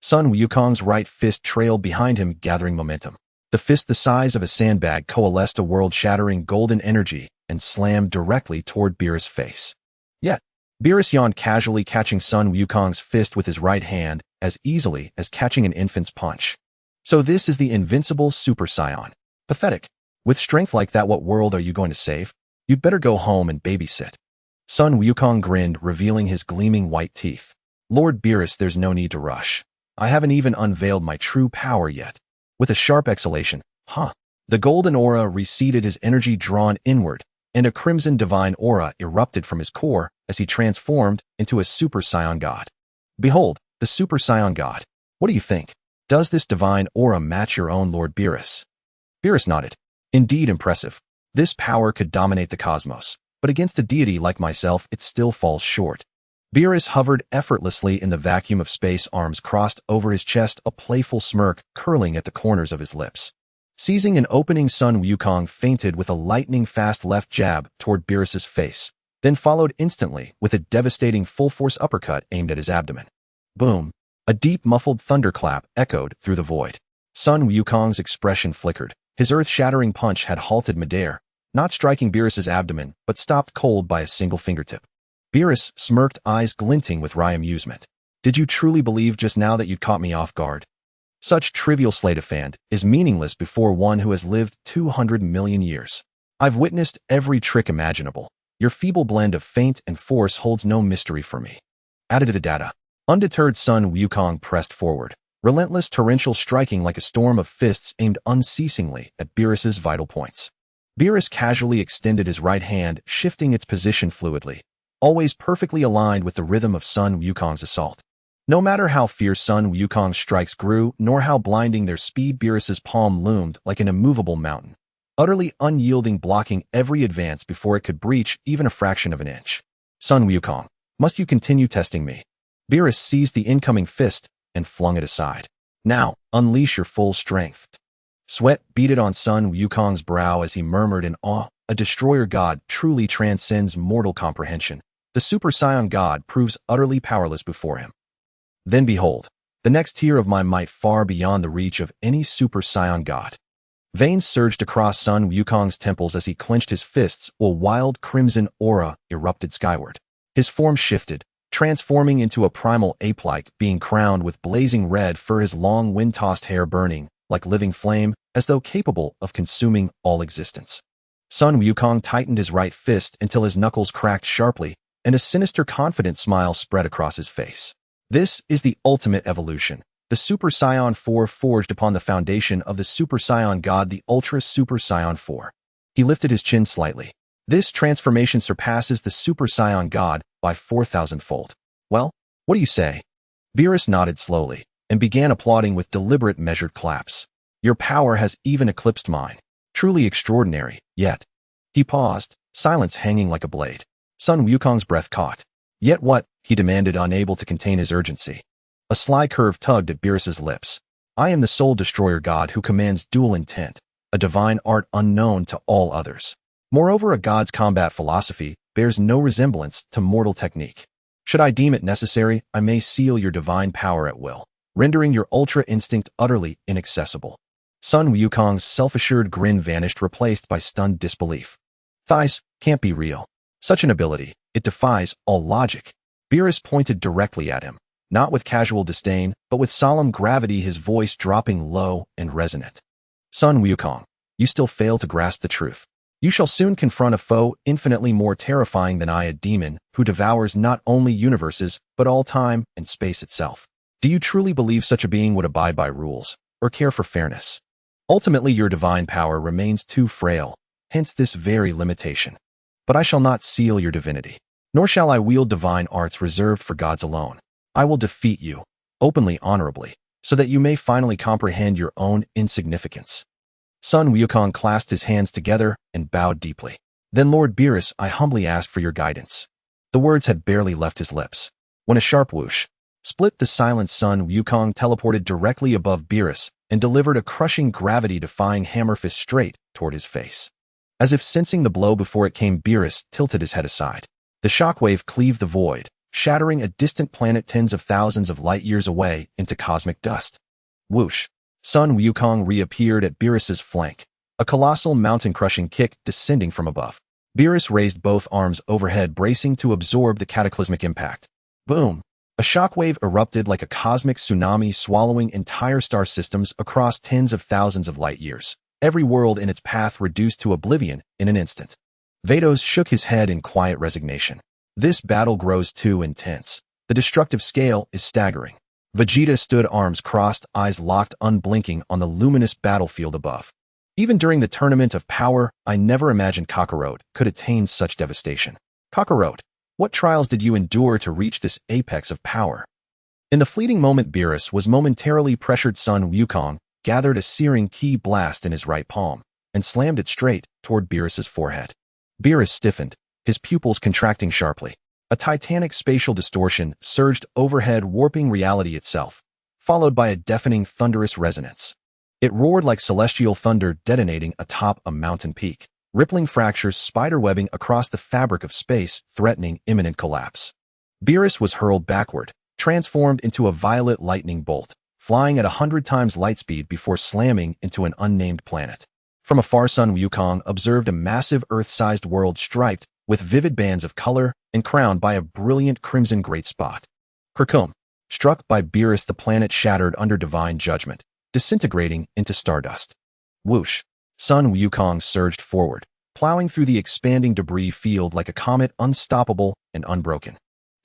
Son Wukong's right fist trailed behind him, gathering momentum. The fist the size of a sandbag coalesced a world-shattering golden energy and slammed directly toward Beerus' face. Yet, Beerus yawned casually, catching Son Wukong's fist with his right hand as easily as catching an infant's punch. So this is the invincible Super Saiyan. Pathetic. With strength like that, what world are you going to save? You'd better go home and babysit. Son Wukong grinned, revealing his gleaming white teeth. Lord Beerus, there's no need to rush. I haven't even unveiled my true power yet. With a sharp exhalation, the golden aura receded, his energy drawn inward, and a crimson divine aura erupted from his core as he transformed into a Super Saiyan God. Behold, the Super Saiyan God. What do you think? Does this divine aura match your own, Lord Beerus? Beerus nodded. Indeed impressive. This power could dominate the cosmos, but against a deity like myself, it still falls short. Beerus hovered effortlessly in the vacuum of space, arms crossed over his chest, a playful smirk curling at the corners of his lips. Seizing an opening, Son Wukong feinted with a lightning-fast left jab toward Beerus's face, then followed instantly with a devastating full-force uppercut aimed at his abdomen. Boom! A deep, muffled thunderclap echoed through the void. Son Wukong's expression flickered. His earth-shattering punch had halted midair, not striking Beerus's abdomen, but stopped cold by a single fingertip. Beerus smirked, eyes glinting with wry amusement. Did you truly believe just now that you'd caught me off guard? Such trivial sleight of hand is meaningless before one who has lived 200 million years. I've witnessed every trick imaginable. Your feeble blend of feint and force holds no mystery for me. Data. Undeterred, Son Wukong pressed forward, relentless torrential striking like a storm of fists aimed unceasingly at Beerus's vital points. Beerus casually extended his right hand, shifting its position fluidly, always perfectly aligned with the rhythm of Son Wukong's assault. No matter how fierce Son Wukong's strikes grew, nor how blinding their speed, Beerus's palm loomed like an immovable mountain, utterly unyielding, blocking every advance before it could breach even a fraction of an inch. Son Wukong, must you continue testing me? Beerus seized the incoming fist and flung it aside. Now, unleash your full strength. Sweat beaded on Son Wukong's brow as he murmured in awe, a destroyer god truly transcends mortal comprehension. The Super Saiyan God proves utterly powerless before him. Then behold, the next tier of my might far beyond the reach of any Super Saiyan God. Veins surged across Son Wukong's temples as he clenched his fists, while wild crimson aura erupted skyward. His form shifted, transforming into a primal ape-like being crowned with blazing red fur, his long wind-tossed hair burning like living flame, as though capable of consuming all existence. Son Wukong tightened his right fist until his knuckles cracked sharply, and a sinister, confident smile spread across his face. This is the ultimate evolution, the Super Saiyan 4 forged upon the foundation of the Super Saiyan God, the Ultra Super Saiyan 4. He lifted his chin slightly. This transformation surpasses the Super Saiyan God by 4,000-fold. Well, what do you say? Beerus nodded slowly and began applauding with deliberate measured claps. Your power has even eclipsed mine. Truly extraordinary, yet. He paused, silence hanging like a blade. Son Wukong's breath caught. Yet what? He demanded, unable to contain his urgency. A sly curve tugged at Beerus's lips. I am the soul destroyer god who commands dual intent, a divine art unknown to all others. Moreover, a god's combat philosophy bears no resemblance to mortal technique. Should I deem it necessary, I may seal your divine power at will, rendering your ultra instinct utterly inaccessible. Son Wukong's self-assured grin vanished, replaced by stunned disbelief. Thighs can't be real. Such an ability, it defies all logic. Beerus pointed directly at him, not with casual disdain, but with solemn gravity, his voice dropping low and resonant. Son Wukong, you still fail to grasp the truth. You shall soon confront a foe infinitely more terrifying than I, a demon who devours not only universes, but all time and space itself. Do you truly believe such a being would abide by rules, or care for fairness? Ultimately, your divine power remains too frail, hence this very limitation. But I shall not seal your divinity, nor shall I wield divine arts reserved for gods alone. I will defeat you, openly, honorably, so that you may finally comprehend your own insignificance. Son Wukong clasped his hands together and bowed deeply. Then, Lord Beerus, I humbly ask for your guidance. The words had barely left his lips when a sharp whoosh split the silence. Son Wukong teleported directly above Beerus and delivered a crushing, gravity-defying hammer fist straight toward his face. As if sensing the blow before it came, Beerus tilted his head aside. The shockwave cleaved the void, shattering a distant planet tens of thousands of light-years away into cosmic dust. Whoosh! Son Wukong reappeared at Beerus's flank, a colossal mountain-crushing kick descending from above. Beerus raised both arms overhead, bracing to absorb the cataclysmic impact. Boom! A shockwave erupted like a cosmic tsunami, swallowing entire star systems across tens of thousands of light-years, every world in its path reduced to oblivion in an instant. Vados shook his head in quiet resignation. This battle grows too intense. The destructive scale is staggering. Vegeta stood, arms crossed, eyes locked, unblinking on the luminous battlefield above. Even during the tournament of power, I never imagined Kakarot could attain such devastation. Kakarot, what trials did you endure to reach this apex of power? In the fleeting moment Beerus was momentarily pressured, Son Wukong gathered a searing ki blast in his right palm and slammed it straight toward Beerus's forehead. Beerus stiffened, his pupils contracting sharply. A titanic spatial distortion surged overhead, warping reality itself, followed by a deafening, thunderous resonance. It roared like celestial thunder detonating atop a mountain peak, rippling fractures spiderwebbing across the fabric of space, threatening imminent collapse. Beerus was hurled backward, transformed into a violet lightning bolt, flying at 100 times light speed before slamming into an unnamed planet. From afar, Son Wukong observed a massive Earth-sized world striped with vivid bands of color and crowned by a brilliant crimson great spot. Kerkum! Struck by Beerus, the planet shattered under divine judgment, disintegrating into stardust. Whoosh! Son Wukong surged forward, plowing through the expanding debris field like a comet, unstoppable and unbroken.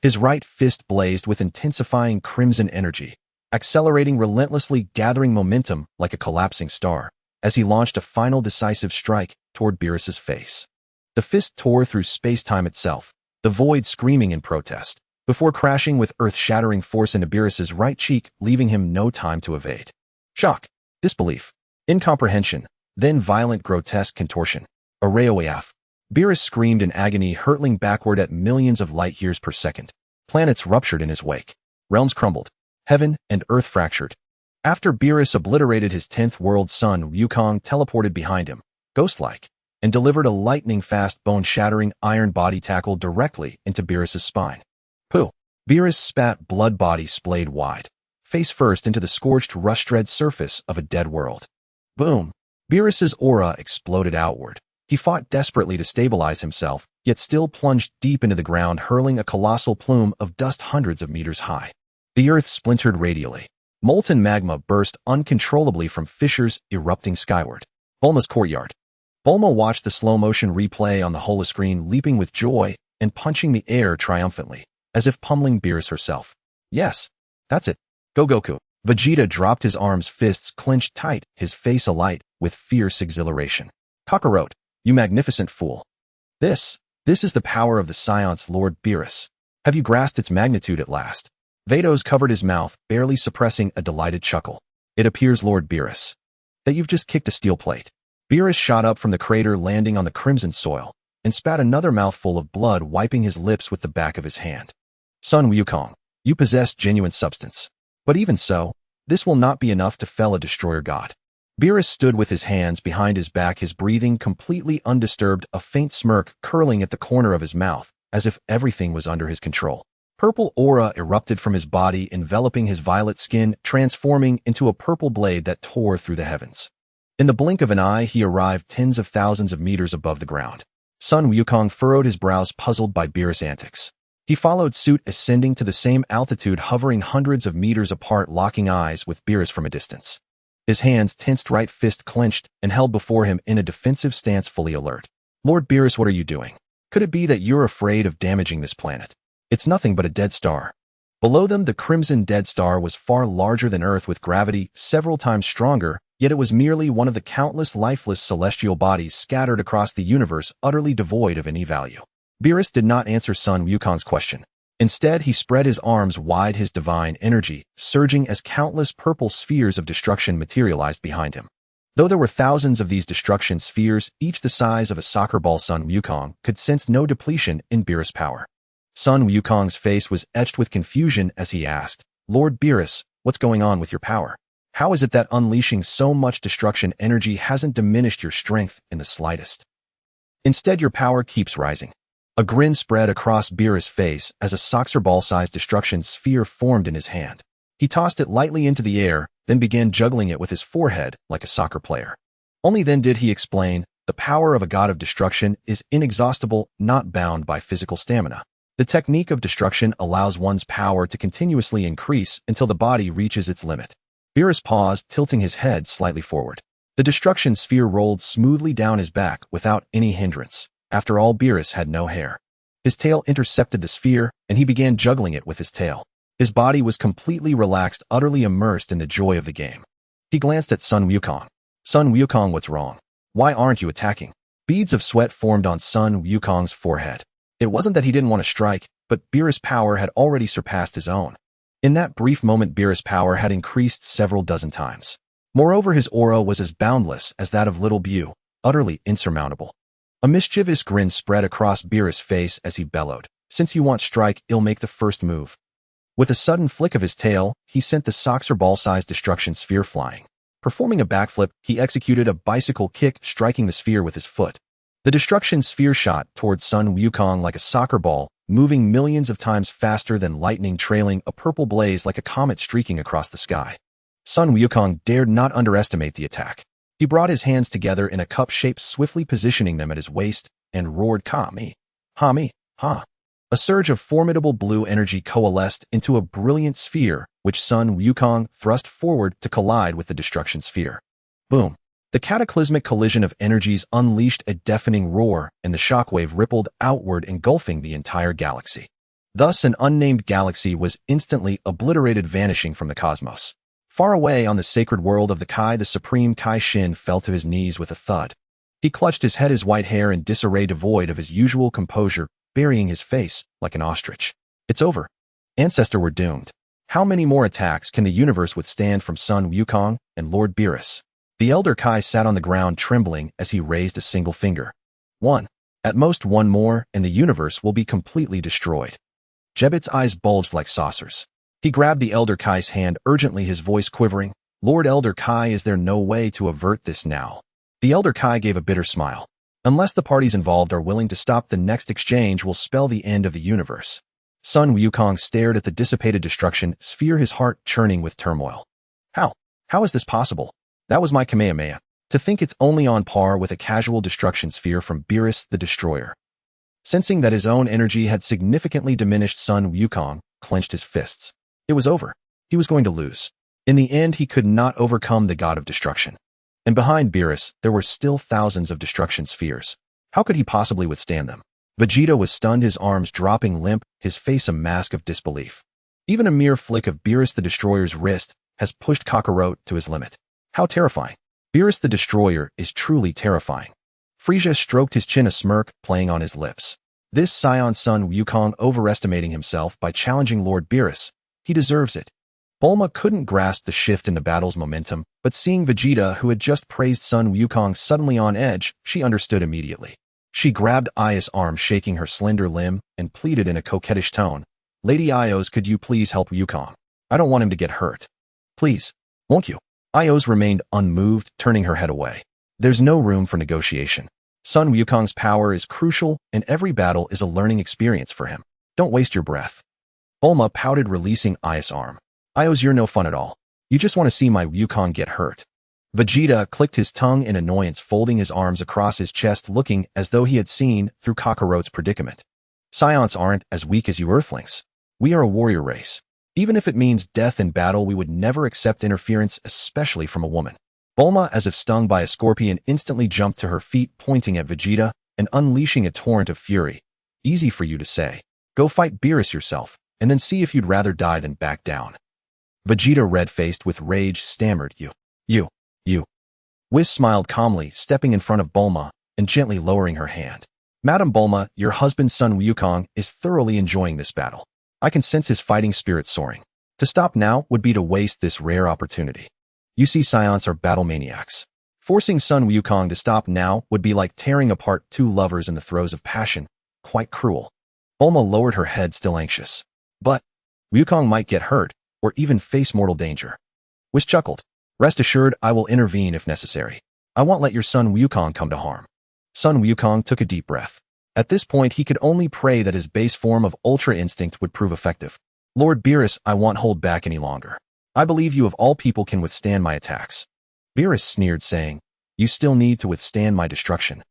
His right fist blazed with intensifying crimson energy, accelerating relentlessly, gathering momentum like a collapsing star, as he launched a final decisive strike toward Beerus's face. The fist tore through space-time itself, the void screaming in protest, before crashing with earth-shattering force into Beerus's right cheek, leaving him no time to evade. Shock, disbelief, incomprehension, then violent, grotesque contortion. Araoaf. Beerus screamed in agony, hurtling backward at millions of light-years per second. Planets ruptured in his wake. Realms crumbled. Heaven and earth fractured. After Beerus obliterated his 10th world, Son Wukong teleported behind him, ghost-like, and delivered a lightning-fast, bone-shattering iron body tackle directly into Beerus's spine. Pooh! Beerus spat blood, body splayed wide, face first into the scorched, rust-red surface of a dead world. Boom! Beerus's aura exploded outward. He fought desperately to stabilize himself, yet still plunged deep into the ground, hurling a colossal plume of dust hundreds of meters high. The earth splintered radially. Molten magma burst uncontrollably from fissures erupting skyward. Bulma's courtyard. Bulma watched the slow-motion replay on the holoscreen, leaping with joy and punching the air triumphantly, as if pummeling Beerus herself. Yes, that's it. Go Goku. Vegeta dropped his arms, fists clenched tight, his face alight with fierce exhilaration. Kakarot, you magnificent fool. This is the power of the Science Lord Beerus. Have you grasped its magnitude at last? Vados covered his mouth, barely suppressing a delighted chuckle. It appears, Lord Beerus, that you've just kicked a steel plate. Beerus shot up from the crater, landing on the crimson soil, and spat another mouthful of blood, wiping his lips with the back of his hand. Son Wukong, you possess genuine substance. But even so, this will not be enough to fell a destroyer god. Beerus stood with his hands behind his back, his breathing completely undisturbed, a faint smirk curling at the corner of his mouth, as if everything was under his control. Purple aura erupted from his body, enveloping his violet skin, transforming into a purple blade that tore through the heavens. In the blink of an eye, he arrived tens of thousands of meters above the ground. Son Wukong furrowed his brows, puzzled by Beerus' antics. He followed suit, ascending to the same altitude, hovering hundreds of meters apart, locking eyes with Beerus from a distance. His hands tensed, right fist clenched and held before him in a defensive stance, fully alert. Lord Beerus, what are you doing? Could it be that you're afraid of damaging this planet? It's nothing but a dead star. Below them, the crimson dead star was far larger than Earth, with gravity several times stronger, yet it was merely one of the countless lifeless celestial bodies scattered across the universe, utterly devoid of any value. Beerus did not answer Son Wukong's question. Instead, he spread his arms wide, his divine energy surging as countless purple spheres of destruction materialized behind him. Though there were thousands of these destruction spheres, each the size of a soccer ball, Son Wukong could sense no depletion in Beerus' power. Son Wukong's face was etched with confusion as he asked, Lord Beerus, what's going on with your power? How is it that unleashing so much destruction energy hasn't diminished your strength in the slightest? Instead, your power keeps rising. A grin spread across Beerus' face as a soccer ball-sized destruction sphere formed in his hand. He tossed it lightly into the air, then began juggling it with his forehead like a soccer player. Only then did he explain, the power of a god of destruction is inexhaustible, not bound by physical stamina. The technique of destruction allows one's power to continuously increase until the body reaches its limit. Beerus paused, tilting his head slightly forward. The destruction sphere rolled smoothly down his back without any hindrance. After all, Beerus had no hair. His tail intercepted the sphere, and he began juggling it with his tail. His body was completely relaxed, utterly immersed in the joy of the game. He glanced at Son Wukong. Son Wukong, what's wrong? Why aren't you attacking? Beads of sweat formed on Son Wukong's forehead. It wasn't that he didn't want to strike, but Beerus' power had already surpassed his own. In that brief moment, Beerus' power had increased several dozen times. Moreover, his aura was as boundless as that of Little Bu, utterly insurmountable. A mischievous grin spread across Beerus' face as he bellowed, since you want strike, I'll make the first move. With a sudden flick of his tail, he sent the soccer ball-sized destruction sphere flying. Performing a backflip, he executed a bicycle kick, striking the sphere with his foot. The destruction sphere shot towards Son Wukong like a soccer ball, moving millions of times faster than lightning, trailing a purple blaze like a comet streaking across the sky. Son Wukong dared not underestimate the attack. He brought his hands together in a cup shape, swiftly positioning them at his waist, and roared, "Ka me! Ha me! Ha!" A surge of formidable blue energy coalesced into a brilliant sphere, which Son Wukong thrust forward to collide with the destruction sphere. Boom! The cataclysmic collision of energies unleashed a deafening roar, and the shockwave rippled outward, engulfing the entire galaxy. Thus, an unnamed galaxy was instantly obliterated, vanishing from the cosmos. Far away on the sacred world of the Kai, the supreme Kai Shin fell to his knees with a thud. He clutched his head, his white hair in disarray, devoid of his usual composure, burying his face like an ostrich. It's over. Ancestor, were doomed. How many more attacks can the universe withstand from Son Wukong and Lord Beerus? The Elder Kai sat on the ground, trembling as he raised a single finger. One. At most one more, and the universe will be completely destroyed. Jebit's eyes bulged like saucers. He grabbed the Elder Kai's hand urgently, his voice quivering. Lord Elder Kai, is there no way to avert this now? The Elder Kai gave a bitter smile. Unless the parties involved are willing to stop, the next exchange will spell the end of the universe. Son Wukong stared at the dissipated destruction sphere, his heart churning with turmoil. How is this possible? That was my Kamehameha. To think it's only on par with a casual destruction sphere from Beerus the Destroyer. Sensing that his own energy had significantly diminished, Son Wukong clenched his fists. It was over. He was going to lose. In the end, he could not overcome the god of destruction. And behind Beerus, there were still thousands of destruction spheres. How could he possibly withstand them? Vegeta was stunned, his arms dropping limp, his face a mask of disbelief. Even a mere flick of Beerus the Destroyer's wrist has pushed Kakarot to his limit. How terrifying. Beerus the Destroyer is truly terrifying. Frieza stroked his chin, a smirk playing on his lips. This Saiyan Son Wukong overestimating himself by challenging Lord Beerus. He deserves it. Bulma couldn't grasp the shift in the battle's momentum, but seeing Vegeta, who had just praised Son Wukong, suddenly on edge, she understood immediately. She grabbed Aya's arm, shaking her slender limb, and pleaded in a coquettish tone, "Lady Ios, could you please help Wukong? I don't want him to get hurt. Please, won't you?" Ios remained unmoved, turning her head away. There's no room for negotiation. Son Wukong's power is crucial, and every battle is a learning experience for him. Don't waste your breath. Bulma pouted, releasing Aya's arm. Ios, you're no fun at all. You just want to see my Wukong get hurt. Vegeta clicked his tongue in annoyance, folding his arms across his chest, looking as though he had seen through Kakarot's predicament. Saiyans aren't as weak as you Earthlings. We are a warrior race. Even if it means death in battle, we would never accept interference, especially from a woman. Bulma, as if stung by a scorpion, instantly jumped to her feet, pointing at Vegeta and unleashing a torrent of fury. Easy for you to say. Go fight Beerus yourself, and then see if you'd rather die than back down. Vegeta, red-faced with rage, stammered, You. Whis smiled calmly, stepping in front of Bulma and gently lowering her hand. Madam Bulma, your husband Son Wukong is thoroughly enjoying this battle. I can sense his fighting spirit soaring. To stop now would be to waste this rare opportunity. You see, Saiyans are battle maniacs. Forcing Son Wukong to stop now would be like tearing apart two lovers in the throes of passion. Quite cruel. Bulma lowered her head, still anxious. But Wukong might get hurt, or even face mortal danger. Whis chuckled. Rest assured, I will intervene if necessary. I won't let your son Wukong come to harm. Son Wukong took a deep breath. At this point, he could only pray that his base form of Ultra Instinct would prove effective. Lord Beerus, I won't hold back any longer. I believe you of all people can withstand my attacks. Beerus sneered, saying, You still need to withstand my destruction.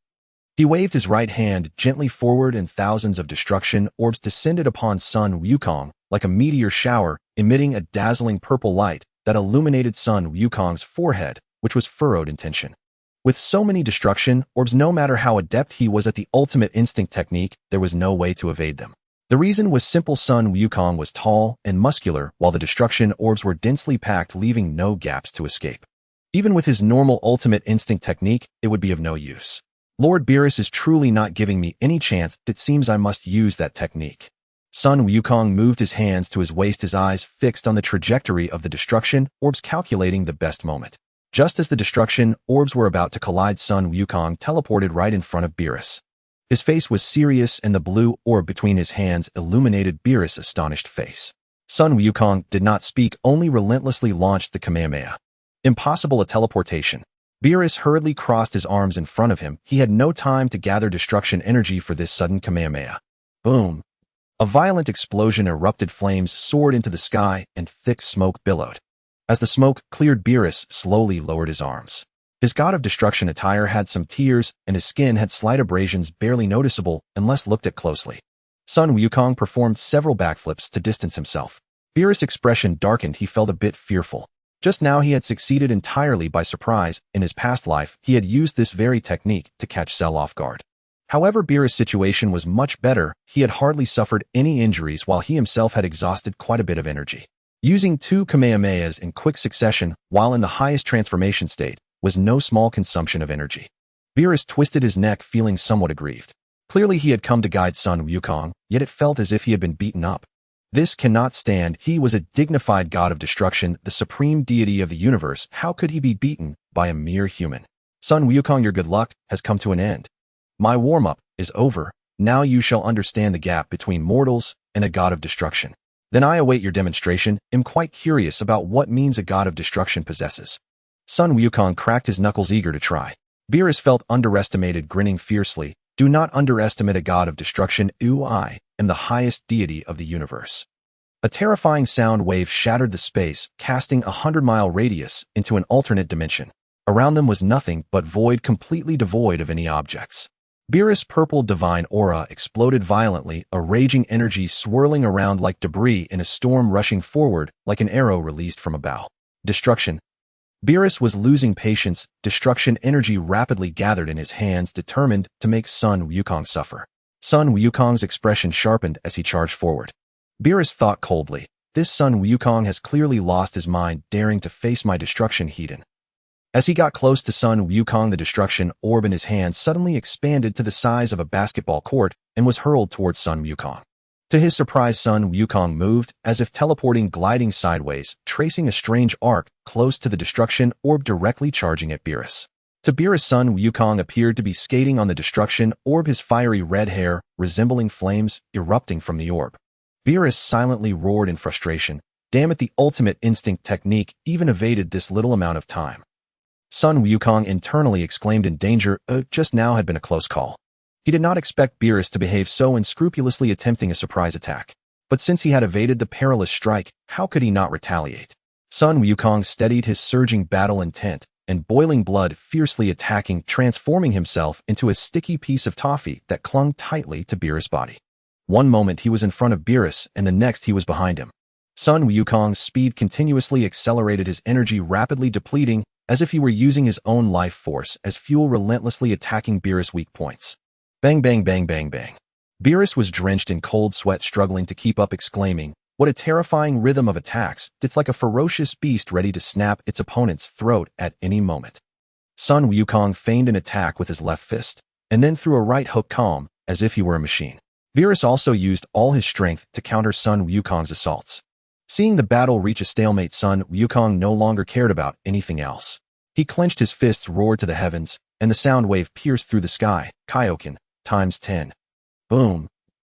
He waved his right hand gently forward, and thousands of destruction orbs descended upon Son Wukong like a meteor shower, emitting a dazzling purple light that illuminated Son Wukong's forehead, which was furrowed in tension. With so many destruction orbs, no matter how adept he was at the ultimate instinct technique, there was no way to evade them. The reason was simple. Son Wukong was tall and muscular, while the destruction orbs were densely packed, leaving no gaps to escape. Even with his normal ultimate instinct technique, it would be of no use. Lord Beerus is truly not giving me any chance. It seems I must use that technique. Son Wukong moved his hands to his waist, his eyes fixed on the trajectory of the destruction orbs, calculating the best moment. Just as the destruction orbs were about to collide, Son Wukong teleported right in front of Beerus. His face was serious, and the blue orb between his hands illuminated Beerus' astonished face. Son Wukong did not speak, only relentlessly launched the Kamehameha. Impossible a teleportation. Beerus hurriedly crossed his arms in front of him. He had no time to gather destruction energy for this sudden Kamehameha. Boom! A violent explosion erupted, flames soared into the sky, and thick smoke billowed. As the smoke cleared, Beerus slowly lowered his arms. His God of Destruction attire had some tears, and his skin had slight abrasions barely noticeable unless looked at closely. Son Wukong performed several backflips to distance himself. Beerus' expression darkened. He felt a bit fearful. Just now he had succeeded entirely by surprise. In his past life, he had used this very technique to catch Cell off guard. However, Beerus' situation was much better. He had hardly suffered any injuries, while he himself had exhausted quite a bit of energy. Using two Kamehamehas in quick succession while in the highest transformation state was no small consumption of energy. Beerus twisted his neck, feeling somewhat aggrieved. Clearly he had come to guide Son Wukong, yet it felt as if he had been beaten up. This cannot stand. He was a dignified God of Destruction, the supreme deity of the universe. How could he be beaten by a mere human? Son Wukong, your good luck has come to an end. My warm-up is over. Now you shall understand the gap between mortals and a God of Destruction. Then I await your demonstration. Am quite curious about what means a God of Destruction possesses. Son Wukong cracked his knuckles, eager to try. Beerus felt underestimated, grinning fiercely. Do not underestimate a God of Destruction. I am the highest deity of the universe. A terrifying sound wave shattered the space, casting a 100-mile radius into an alternate dimension. Around them was nothing but void, completely devoid of any objects. Beerus' purple divine aura exploded violently, a raging energy swirling around like debris in a storm, rushing forward like an arrow released from a bow. Destruction. Beerus was losing patience. Destruction energy rapidly gathered in his hands, determined to make Son Wukong suffer. Son Wukong's expression sharpened as he charged forward. Beerus thought coldly, this Son Wukong has clearly lost his mind, daring to face my destruction heathen. As he got close to Sun Wukong, the destruction orb in his hand suddenly expanded to the size of a basketball court and was hurled towards Sun Wukong. To his surprise, Sun Wukong moved, as if teleporting, gliding sideways, tracing a strange arc close to the destruction orb, directly charging at Beerus. To Beerus, Sun Wukong appeared to be skating on the destruction orb, his fiery red hair, resembling flames, erupting from the orb. Beerus silently roared in frustration. Damn it, the ultimate instinct technique even evaded this little amount of time. Sun Wukong internally exclaimed in danger. Just now had been a close call. He did not expect Beerus to behave so unscrupulously, attempting a surprise attack. But since he had evaded the perilous strike, how could he not retaliate? Sun Wukong steadied his surging battle intent, and boiling blood fiercely attacking, transforming himself into a sticky piece of toffee that clung tightly to Beerus' body. One moment he was in front of Beerus, and the next he was behind him. Sun Wukong's speed continuously accelerated, his energy rapidly depleting, as if he were using his own life force as fuel, relentlessly attacking Beerus' weak points. Bang, bang, bang, bang, bang. Beerus was drenched in cold sweat, struggling to keep up, exclaiming, "What a terrifying rhythm of attacks! It's like a ferocious beast ready to snap its opponent's throat at any moment." Sun Wukong feigned an attack with his left fist, and then threw a right hook calm, as if he were a machine. Beerus also used all his strength to counter Sun Wukong's assaults. Seeing the battle reach a stalemate, Sun Wukong no longer cared about anything else. He clenched his fists, roared to the heavens, and the sound wave pierced through the sky. Kaioken, times 10. Boom.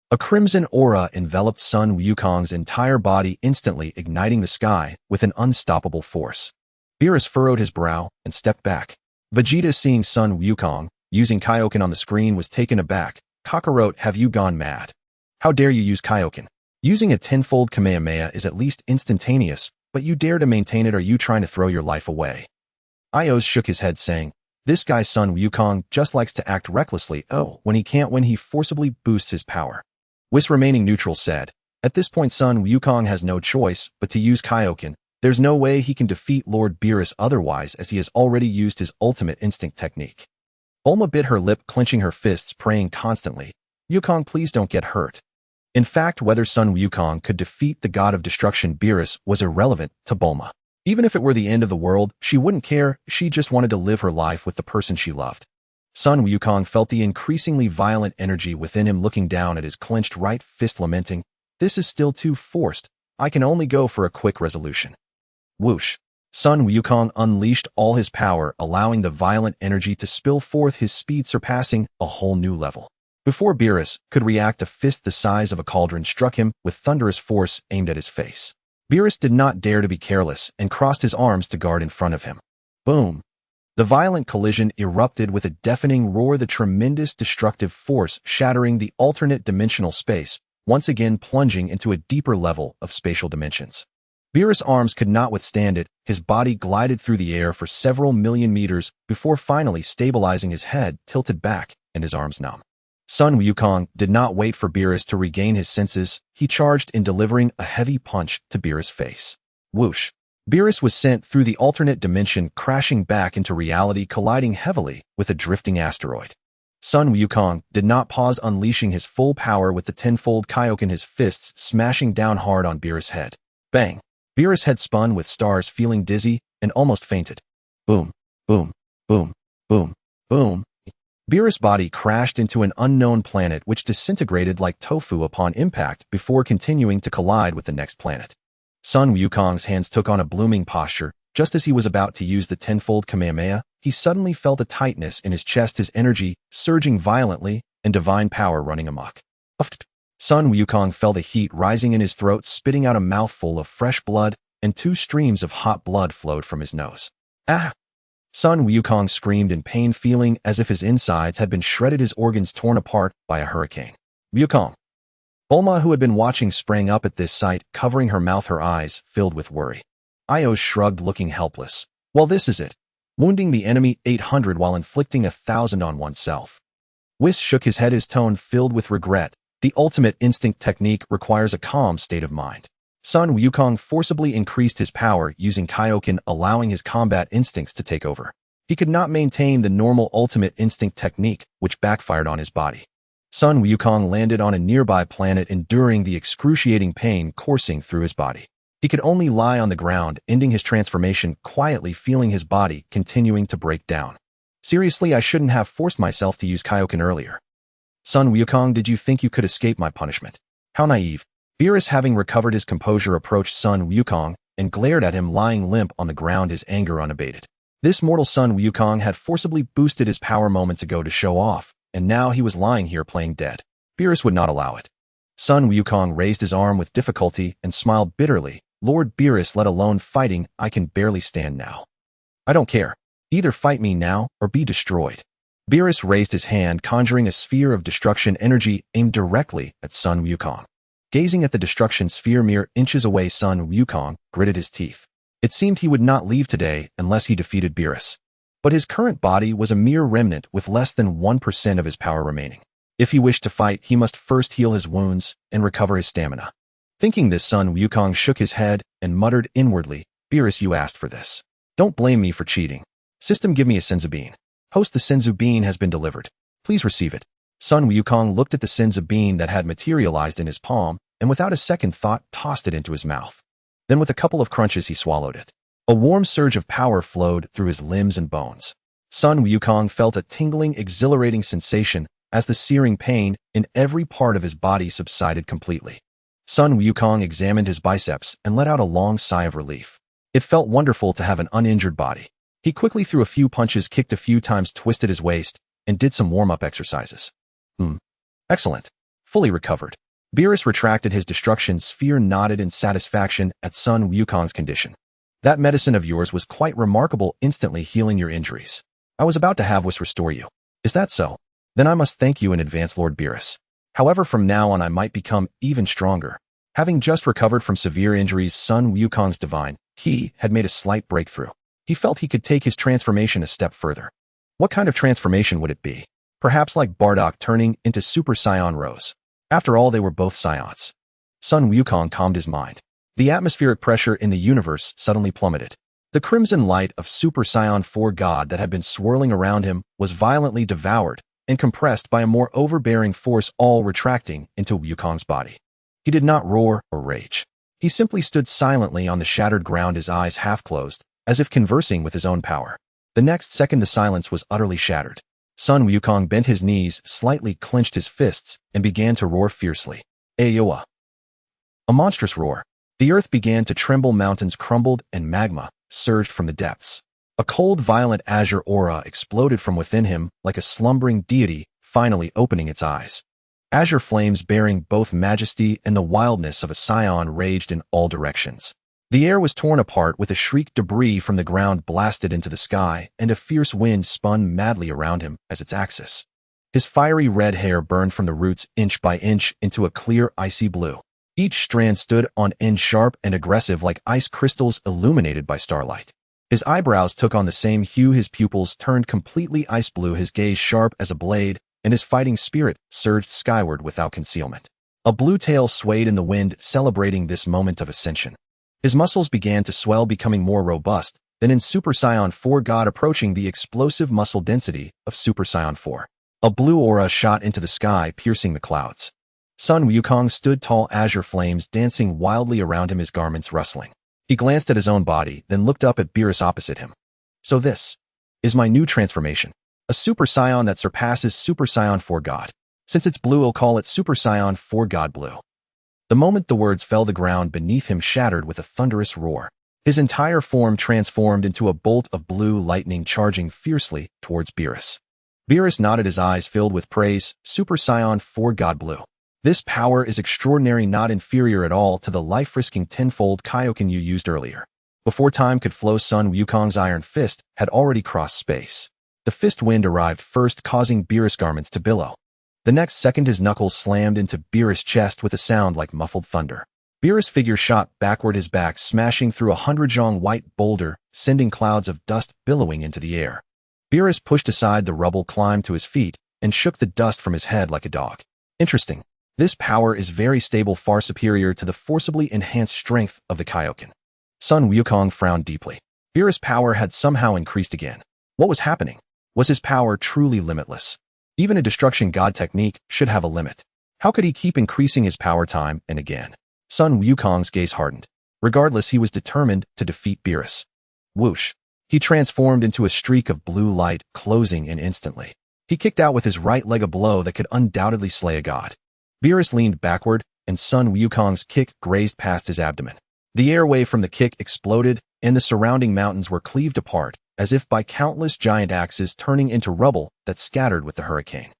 A crimson aura enveloped Sun Wukong's entire body, instantly igniting the sky with an unstoppable force. Beerus furrowed his brow and stepped back. Vegeta, seeing Sun Wukong using Kaioken on the screen, was taken aback. "Kakarot, have you gone mad? How dare you use Kaioken? Using a tenfold Kamehameha is at least instantaneous, but you dare to maintain it. Are you trying to throw your life away?" Ios shook his head, saying, "This guy Sun Wukong just likes to act recklessly. When he can't win, he forcibly boosts his power." Whis, remaining neutral, said, "At this point, Sun Wukong has no choice but to use Kaioken. There's no way he can defeat Lord Beerus otherwise, as he has already used his ultimate instinct technique." Bulma bit her lip, clenching her fists, praying constantly, "Wukong, please don't get hurt." In fact, whether Sun Wukong could defeat the god of destruction Beerus was irrelevant to Bulma. Even if it were the end of the world, she wouldn't care. She just wanted to live her life with the person she loved. Sun Wukong felt the increasingly violent energy within him, looking down at his clenched right fist, lamenting, "This is still too forced. I can only go for a quick resolution." Whoosh. Sun Wukong unleashed all his power, allowing the violent energy to spill forth, his speed surpassing a whole new level. Before Beerus could react, a fist the size of a cauldron struck him with thunderous force, aimed at his face. Beerus did not dare to be careless and crossed his arms to guard in front of him. Boom. The violent collision erupted with a deafening roar, the tremendous destructive force shattering the alternate dimensional space, once again plunging into a deeper level of spatial dimensions. Beerus' arms could not withstand it. His body glided through the air for several million meters before finally stabilizing, his head tilted back and his arms numb. Sun Wukong did not wait for Beerus to regain his senses. He charged in, delivering a heavy punch to Beerus' face. Whoosh. Beerus was sent through the alternate dimension, crashing back into reality, colliding heavily with a drifting asteroid. Sun Wukong did not pause, unleashing his full power with the tenfold Kaioken, his fists smashing down hard on Beerus' head. Bang. Beerus' head spun with stars, feeling dizzy, and almost fainted. Boom, boom, boom, boom, boom. Beerus' body crashed into an unknown planet, which disintegrated like tofu upon impact before continuing to collide with the next planet. Sun Wukong's hands took on a blooming posture. Just as he was about to use the tenfold Kamehameha, he suddenly felt a tightness in his chest, his energy surging violently and divine power running amok. Sun Wukong felt the heat rising in his throat, spitting out a mouthful of fresh blood, and 2 streams of hot blood flowed from his nose. Ah! Sun Wukong screamed in pain, feeling as if his insides had been shredded, his organs torn apart by a hurricane. Wukong. Bulma, who had been watching, sprang up at this sight, covering her mouth, her eyes filled with worry. Io shrugged, looking helpless. "Well, this is it. Wounding the enemy 800 while inflicting 1,000 on oneself." Whis shook his head, his tone filled with regret. The ultimate instinct technique requires a calm state of mind. Sun Wukong forcibly increased his power, using Kaioken, allowing his combat instincts to take over. He could not maintain the normal ultimate instinct technique, which backfired on his body. Sun Wukong landed on a nearby planet, enduring the excruciating pain coursing through his body. He could only lie on the ground, ending his transformation quietly, feeling his body continuing to break down. Seriously, I shouldn't have forced myself to use Kaioken earlier. Son Wukong, did you think you could escape my punishment? How naive. Beerus, having recovered his composure, approached Son Wukong and glared at him lying limp on the ground, his anger unabated. This mortal Son Wukong had forcibly boosted his power moments ago to show off, and now he was lying here playing dead. Beerus would not allow it. Son Wukong raised his arm with difficulty and smiled bitterly. Lord Beerus, let alone fighting, I can barely stand now. I don't care. Either fight me now or be destroyed. Beerus raised his hand, conjuring a sphere of destruction energy aimed directly at Son Wukong. Gazing at the destruction sphere mere inches away, Son Wukong gritted his teeth. It seemed he would not leave today unless he defeated Beerus. But his current body was a mere remnant with less than 1% of his power remaining. If he wished to fight, he must first heal his wounds and recover his stamina. Thinking this, Son Wukong shook his head and muttered inwardly, Beerus, you asked for this. Don't blame me for cheating. System, give me a Senzu Bean. Host, the Senzu Bean has been delivered. Please receive it. Son Wukong looked at the Senzu Bean that had materialized in his palm and without a second thought tossed it into his mouth. Then with a couple of crunches he swallowed it. A warm surge of power flowed through his limbs and bones. Son Wukong felt a tingling, exhilarating sensation as the searing pain in every part of his body subsided completely. Son Wukong examined his biceps and let out a long sigh of relief. It felt wonderful to have an uninjured body. He quickly threw a few punches, kicked a few times, twisted his waist, and did some warm-up exercises. Excellent. Fully recovered. Beerus retracted his destruction sphere, nodded in satisfaction at Son Wukong's condition. That medicine of yours was quite remarkable, instantly healing your injuries. I was about to have Whis restore you. Is that so? Then I must thank you in advance, Lord Beerus. However, from now on I might become even stronger. Having just recovered from severe injuries, Son Wukong's divine ki had made a slight breakthrough. He felt he could take his transformation a step further. What kind of transformation would it be? Perhaps like Bardock turning into Super Saiyan Rose. After all, they were both Saiyans. Son Wukong calmed his mind. The atmospheric pressure in the universe suddenly plummeted. The crimson light of Super Saiyan 4 God that had been swirling around him was violently devoured and compressed by a more overbearing force, all retracting into Wukong's body. He did not roar or rage. He simply stood silently on the shattered ground, his eyes half closed, as if conversing with his own power. The next second the silence was utterly shattered. Son Wukong bent his knees, slightly clenched his fists, and began to roar fiercely. Ayoa! A monstrous roar. The earth began to tremble, mountains crumbled, and magma surged from the depths. A cold, violent azure aura exploded from within him like a slumbering deity finally opening its eyes. Azure flames bearing both majesty and the wildness of a Saiyan raged in all directions. The air was torn apart with a shriek, debris from the ground blasted into the sky, and a fierce wind spun madly around him as its axis. His fiery red hair burned from the roots inch by inch into a clear, icy blue. Each strand stood on end, sharp and aggressive like ice crystals illuminated by starlight. His eyebrows took on the same hue, his pupils turned completely ice blue, his gaze sharp as a blade, and his fighting spirit surged skyward without concealment. A blue tail swayed in the wind, celebrating this moment of ascension. His muscles began to swell, becoming more robust than in Super Saiyan 4 God, approaching the explosive muscle density of Super Saiyan 4. A blue aura shot into the sky, piercing the clouds. Son Wukong stood tall, azure flames dancing wildly around him, his garments rustling. He glanced at his own body, then looked up at Beerus opposite him. So this is my new transformation. A Super Saiyan that surpasses Super Saiyan 4 God. Since it's blue, I'll call it Super Saiyan 4 God Blue. The moment the words fell, the ground beneath him shattered with a thunderous roar. His entire form transformed into a bolt of blue lightning charging fiercely towards Beerus. Beerus nodded, his eyes filled with praise. Super Saiyan 4 God Blue. This power is extraordinary, not inferior at all to the life-risking tenfold Kaioken you used earlier. Before time could flow, Son Wukong's iron fist had already crossed space. The fist wind arrived first, causing Beerus' garments to billow. The next second, his knuckles slammed into Beerus' chest with a sound like muffled thunder. Beerus' figure shot backward, his back smashing through a 100-jong white boulder, sending clouds of dust billowing into the air. Beerus pushed aside the rubble, climbed to his feet, and shook the dust from his head like a dog. Interesting. This power is very stable, far superior to the forcibly enhanced strength of the Kaioken. Son Wukong frowned deeply. Beerus' power had somehow increased again. What was happening? Was his power truly limitless? Even a destruction god technique should have a limit. How could he keep increasing his power time and again? Son Wukong's gaze hardened. Regardless, he was determined to defeat Beerus. Whoosh! He transformed into a streak of blue light, closing in instantly. He kicked out with his right leg a blow that could undoubtedly slay a god. Beerus leaned backward, and Son Wukong's kick grazed past his abdomen. The air wave from the kick exploded, and the surrounding mountains were cleaved apart, as if by countless giant axes turning into rubble that scattered with the hurricane.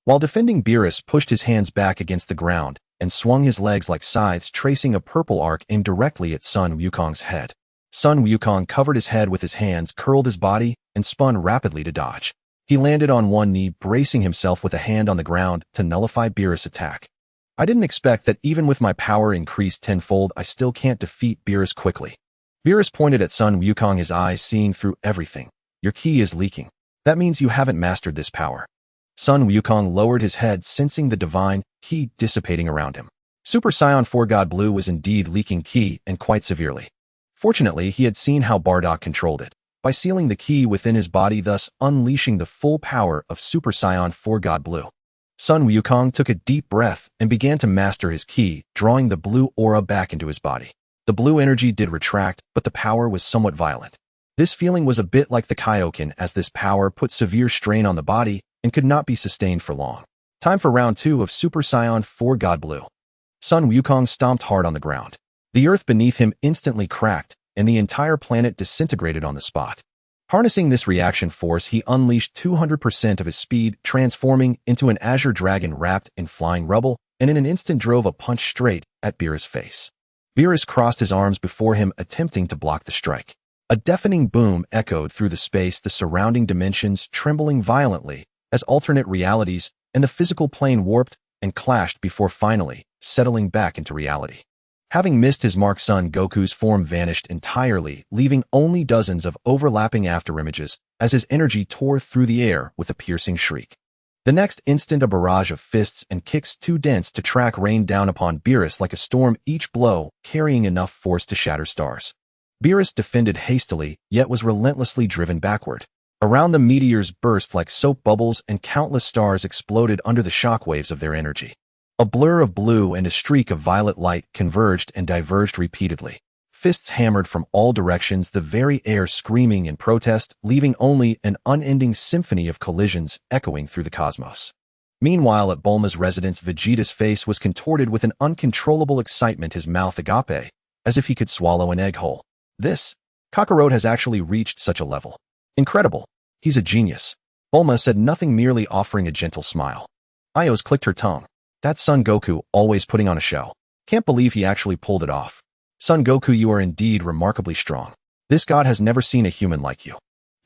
While defending, Beerus pushed his hands back against the ground and swung his legs like scythes, tracing a purple arc aimed directly at Son Wukong's head. Son Wukong covered his head with his hands, curled his body, and spun rapidly to dodge. He landed on one knee, bracing himself with a hand on the ground to nullify Beerus' attack. I didn't expect that even with my power increased tenfold, I still can't defeat Beerus quickly. Beerus pointed at Son Wukong, his eyes seeing through everything. Your ki is leaking. That means you haven't mastered this power. Son Wukong lowered his head, sensing the divine ki dissipating around him. Super Saiyan 4 God Blue was indeed leaking ki, and quite severely. Fortunately, he had seen how Bardock controlled it, by sealing the ki within his body, thus unleashing the full power of Super Saiyan 4 God Blue. Son Wukong took a deep breath and began to master his ki, drawing the blue aura back into his body. The blue energy did retract, but the power was somewhat violent. This feeling was a bit like the Kaioken, as this power put severe strain on the body and could not be sustained for long. Time for round 2 of Super Saiyan 4 God Blue. Son Wukong stomped hard on the ground. The earth beneath him instantly cracked, and the entire planet disintegrated on the spot. Harnessing this reaction force, he unleashed 200% of his speed, transforming into an azure dragon wrapped in flying rubble, and in an instant drove a punch straight at Beerus' face. Beerus crossed his arms before him, attempting to block the strike. A deafening boom echoed through the space, the surrounding dimensions trembling violently as alternate realities and the physical plane warped and clashed before finally settling back into reality. Having missed his mark, Son Goku's form vanished entirely, leaving only dozens of overlapping afterimages as his energy tore through the air with a piercing shriek. The next instant, a barrage of fists and kicks too dense to track rained down upon Beerus like a storm, each blow carrying enough force to shatter stars. Beerus defended hastily, yet was relentlessly driven backward. Around the meteors burst like soap bubbles, and countless stars exploded under the shockwaves of their energy. A blur of blue and a streak of violet light converged and diverged repeatedly. Fists hammered from all directions, the very air screaming in protest, leaving only an unending symphony of collisions echoing through the cosmos. Meanwhile, at Bulma's residence, Vegeta's face was contorted with an uncontrollable excitement, his mouth agape, as if he could swallow an egg whole. This Kakarot has actually reached such a level. Incredible. He's a genius. Bulma said nothing, merely offering a gentle smile. Ios clicked her tongue. That's Son Goku, always putting on a show. Can't believe he actually pulled it off. Son Goku, you are indeed remarkably strong. This god has never seen a human like you.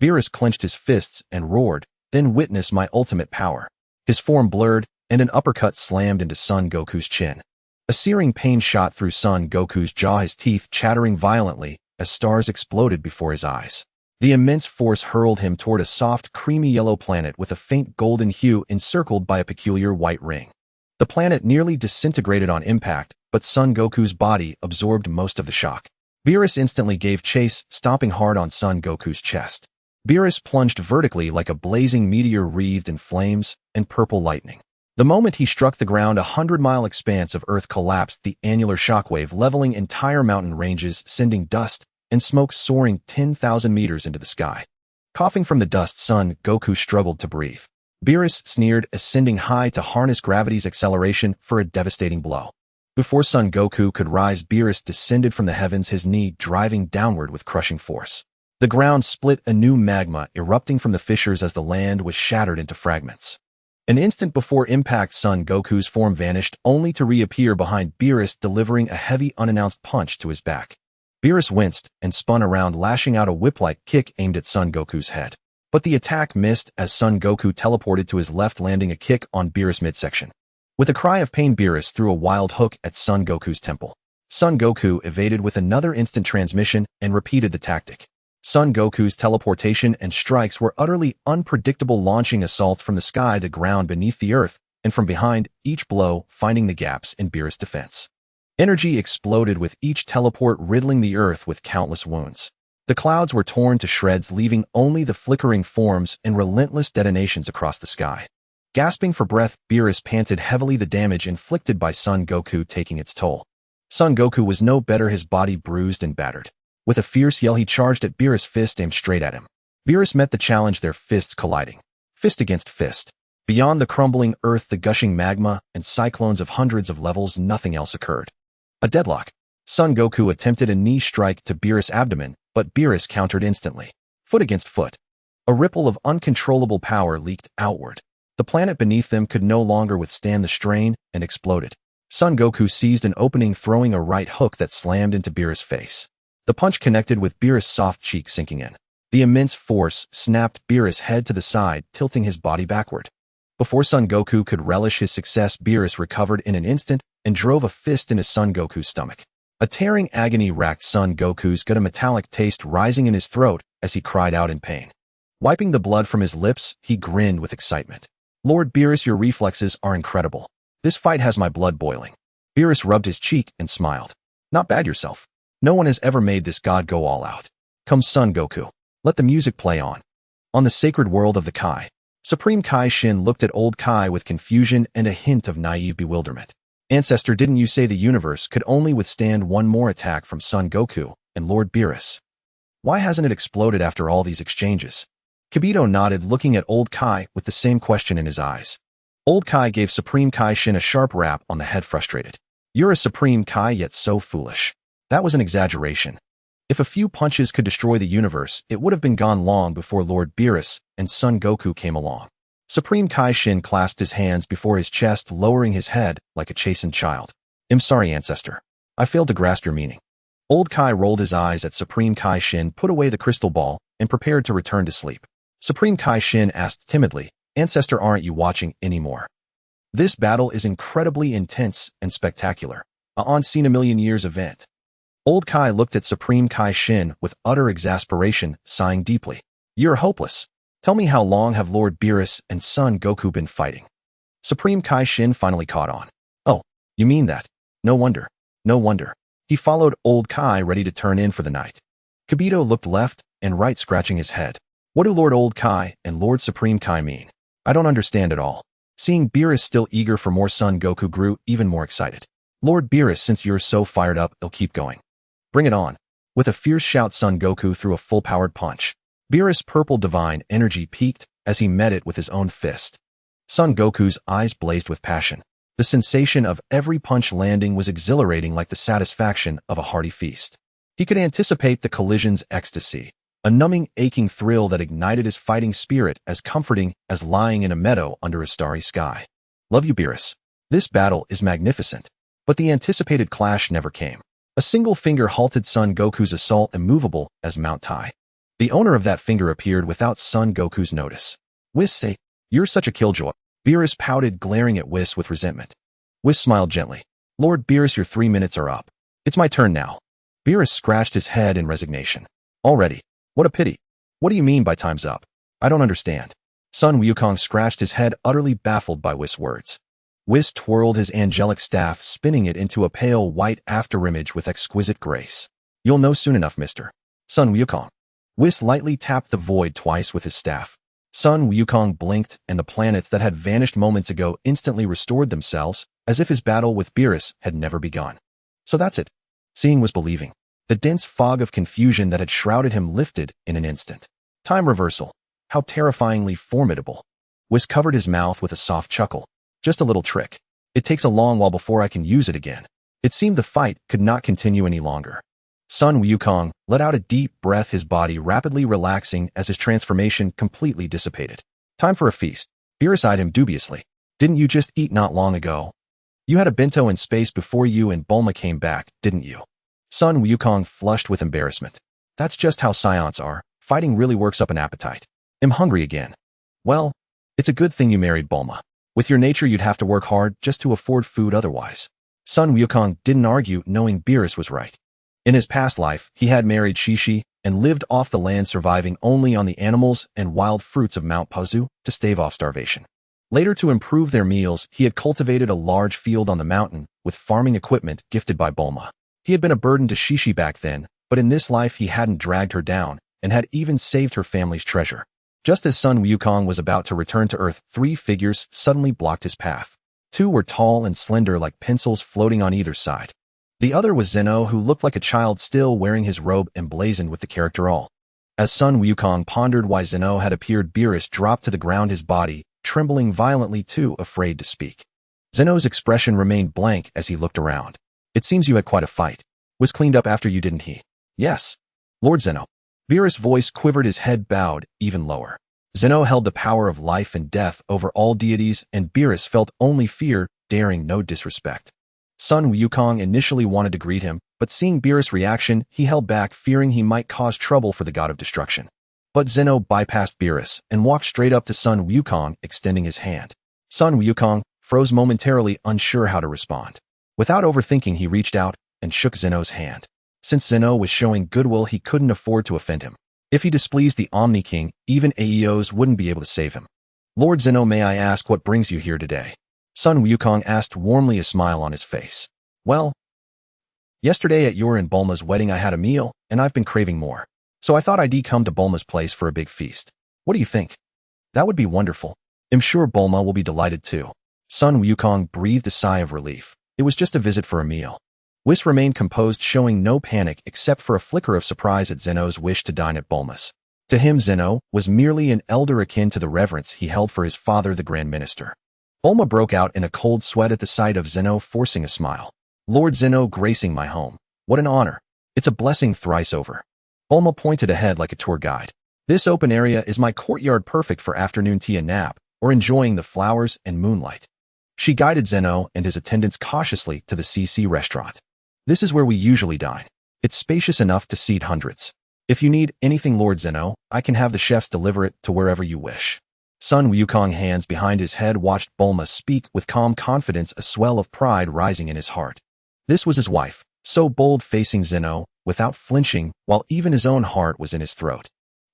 Beerus clenched his fists and roared, then witness my ultimate power. His form blurred, and an uppercut slammed into Son Goku's chin. A searing pain shot through Son Goku's jaw, his teeth chattering violently as stars exploded before his eyes. The immense force hurled him toward a soft, creamy yellow planet with a faint golden hue encircled by a peculiar white ring. The planet nearly disintegrated on impact, but Son Goku's body absorbed most of the shock. Beerus instantly gave chase, stomping hard on Son Goku's chest. Beerus plunged vertically like a blazing meteor wreathed in flames and purple lightning. The moment he struck the ground, 100-mile expanse of Earth collapsed, the annular shockwave leveling entire mountain ranges, sending dust and smoke soaring 10,000 meters into the sky. Coughing from the dust, Son Goku struggled to breathe. Beerus sneered, ascending high to harness gravity's acceleration for a devastating blow. Before Son Goku could rise, Beerus descended from the heavens, his knee driving downward with crushing force. The ground split, anew, magma erupting from the fissures as the land was shattered into fragments. An instant before impact, Son Goku's form vanished, only to reappear behind Beerus, delivering a heavy, unannounced punch to his back. Beerus winced and spun around, lashing out a whip-like kick aimed at Son Goku's head. But the attack missed as Son Goku teleported to his left, landing a kick on Beerus' midsection. With a cry of pain, Beerus threw a wild hook at Son Goku's temple. Son Goku evaded with another instant transmission and repeated the tactic. Son Goku's teleportation and strikes were utterly unpredictable, launching assaults from the sky, the ground, beneath the earth, and from behind, each blow finding the gaps in Beerus' defense. Energy exploded with each teleport, riddling the earth with countless wounds. The clouds were torn to shreds, leaving only the flickering forms and relentless detonations across the sky. Gasping for breath, Beerus panted heavily, the damage inflicted by Son Goku taking its toll. Son Goku was no better, his body bruised and battered. With a fierce yell, he charged at Beerus' fist aimed straight at him. Beerus met the challenge, their fists colliding. Fist against fist. Beyond the crumbling earth, the gushing magma, and cyclones of hundreds of levels, nothing else occurred. A deadlock. Son Goku attempted a knee strike to Beerus' abdomen, but Beerus countered instantly. Foot against foot. A ripple of uncontrollable power leaked outward. The planet beneath them could no longer withstand the strain and exploded. Son Goku seized an opening, throwing a right hook that slammed into Beerus' face. The punch connected with Beerus' soft cheek, sinking in. The immense force snapped Beerus' head to the side, tilting his body backward. Before Son Goku could relish his success, Beerus recovered in an instant and drove a fist into Son Goku's stomach. A tearing agony racked Son Goku's gut, a metallic taste rising in his throat as he cried out in pain. Wiping the blood from his lips, he grinned with excitement. Lord Beerus, your reflexes are incredible. This fight has my blood boiling. Beerus rubbed his cheek and smiled. Not bad yourself. No one has ever made this god go all out. Come, Son Goku. Let the music play on. On the sacred world of the Kai. Supreme Kai Shin looked at old Kai with confusion and a hint of naive bewilderment. Ancestor, didn't you say the universe could only withstand one more attack from Son Goku and Lord Beerus? Why hasn't it exploded after all these exchanges? Kibito nodded, looking at old Kai with the same question in his eyes. Old Kai gave Supreme Kai Shin a sharp rap on the head, frustrated. You're a Supreme Kai, yet so foolish. That was an exaggeration. If a few punches could destroy the universe, it would have been gone long before Lord Beerus and Son Goku came along. Supreme Kai Shin clasped his hands before his chest, lowering his head like a chastened child. I'm sorry, Ancestor. I failed to grasp your meaning. Old Kai rolled his eyes at Supreme Kai Shin, put away the crystal ball, and prepared to return to sleep. Supreme Kai Shin asked timidly, Ancestor, aren't you watching anymore? This battle is incredibly intense and spectacular. A unseen-a-million-years event. Old Kai looked at Supreme Kai Shin with utter exasperation, sighing deeply. You're hopeless. Tell me, how long have Lord Beerus and Son Goku been fighting? Supreme Kai Shin finally caught on. Oh, you mean that? No wonder. No wonder. He followed old Kai, ready to turn in for the night. Kibito looked left and right, scratching his head. What do Lord Old Kai and Lord Supreme Kai mean? I don't understand at all. Seeing Beerus still eager for more, Son Goku grew even more excited. Lord Beerus, since you're so fired up, I'll keep going. Bring it on. With a fierce shout, Son Goku threw a full-powered punch. Beerus' purple divine energy peaked as he met it with his own fist. Son Goku's eyes blazed with passion. The sensation of every punch landing was exhilarating, like the satisfaction of a hearty feast. He could anticipate the collision's ecstasy, a numbing, aching thrill that ignited his fighting spirit, as comforting as lying in a meadow under a starry sky. Love you, Beerus. This battle is magnificent. But the anticipated clash never came. A single finger halted Son Goku's assault, immovable as Mount Tai. The owner of that finger appeared without Son Goku's notice. Whis, you're such a killjoy. Beerus pouted, glaring at Whis with resentment. Whis smiled gently. Lord Beerus, your 3 minutes are up. It's my turn now. Beerus scratched his head in resignation. Already? What a pity. What do you mean by time's up? I don't understand. Son Wukong scratched his head, utterly baffled by Whis' words. Whis twirled his angelic staff, spinning it into a pale white afterimage with exquisite grace. You'll know soon enough, mister. Son Wukong. Whis lightly tapped the void twice with his staff. Son Wukong blinked, and the planets that had vanished moments ago instantly restored themselves, as if his battle with Beerus had never begun. So that's it. Seeing was believing. The dense fog of confusion that had shrouded him lifted in an instant. Time reversal. How terrifyingly formidable. Whis covered his mouth with a soft chuckle. Just a little trick. It takes a long while before I can use it again. It seemed the fight could not continue any longer. Son Wukong let out a deep breath, his body rapidly relaxing as his transformation completely dissipated. Time for a feast. Beerus eyed him dubiously. Didn't you just eat not long ago? You had a bento in space before you and Bulma came back, didn't you? Son Wukong flushed with embarrassment. That's just how Saiyans are. Fighting really works up an appetite. I'm hungry again. Well, it's a good thing you married Bulma. With your nature, you'd have to work hard just to afford food otherwise. Son Wukong didn't argue, knowing Beerus was right. In his past life, he had married Shishi and lived off the land, surviving only on the animals and wild fruits of Mount Pazu to stave off starvation. Later, to improve their meals, he had cultivated a large field on the mountain with farming equipment gifted by Bulma. He had been a burden to Shishi back then, but in this life he hadn't dragged her down and had even saved her family's treasure. Just as Son Wukong was about to return to Earth, 3 figures suddenly blocked his path. 2 were tall and slender like pencils floating on either side. The other was Zeno, who looked like a child still wearing his robe emblazoned with the character all. As Sun Wukong pondered why Zeno had appeared, Beerus dropped to the ground, his body trembling violently, too afraid to speak. Zeno's expression remained blank as he looked around. It seems you had quite a fight. Was cleaned up after you, didn't he? Yes. Lord Zeno. Beerus' voice quivered, his head bowed even lower. Zeno held the power of life and death over all deities, and Beerus felt only fear, daring no disrespect. Sun Wukong initially wanted to greet him, but seeing Beerus' reaction, he held back, fearing he might cause trouble for the god of destruction. But Zeno bypassed Beerus and walked straight up to Sun Wukong, extending his hand. Sun Wukong froze momentarily, unsure how to respond. Without overthinking, he reached out and shook Zeno's hand. Since Zeno was showing goodwill, he couldn't afford to offend him. If he displeased the Omni King, even Aeos wouldn't be able to save him. Lord Zeno, may I ask what brings you here today? Sun Wukong asked warmly, a smile on his face. Well, yesterday at your and Bulma's wedding I had a meal, and I've been craving more. So I thought I'd come to Bulma's place for a big feast. What do you think? That would be wonderful. I'm sure Bulma will be delighted too. Sun Wukong breathed a sigh of relief. It was just a visit for a meal. Whis remained composed, showing no panic except for a flicker of surprise at Zeno's wish to dine at Bulma's. To him, Zeno was merely an elder akin to the reverence he held for his father, the Grand Minister. Bulma broke out in a cold sweat at the sight of Zeno, forcing a smile. Lord Zeno gracing my home. What an honor. It's a blessing thrice over. Bulma pointed ahead like a tour guide. This open area is my courtyard, perfect for afternoon tea and nap, or enjoying the flowers and moonlight. She guided Zeno and his attendants cautiously to the CC restaurant. This is where we usually dine. It's spacious enough to seat hundreds. If you need anything, Lord Zeno, I can have the chefs deliver it to wherever you wish. Sun Wukong, hands behind his head, watched Bulma speak with calm confidence, a swell of pride rising in his heart. This was his wife, so bold, facing Zeno without flinching, while even his own heart was in his throat.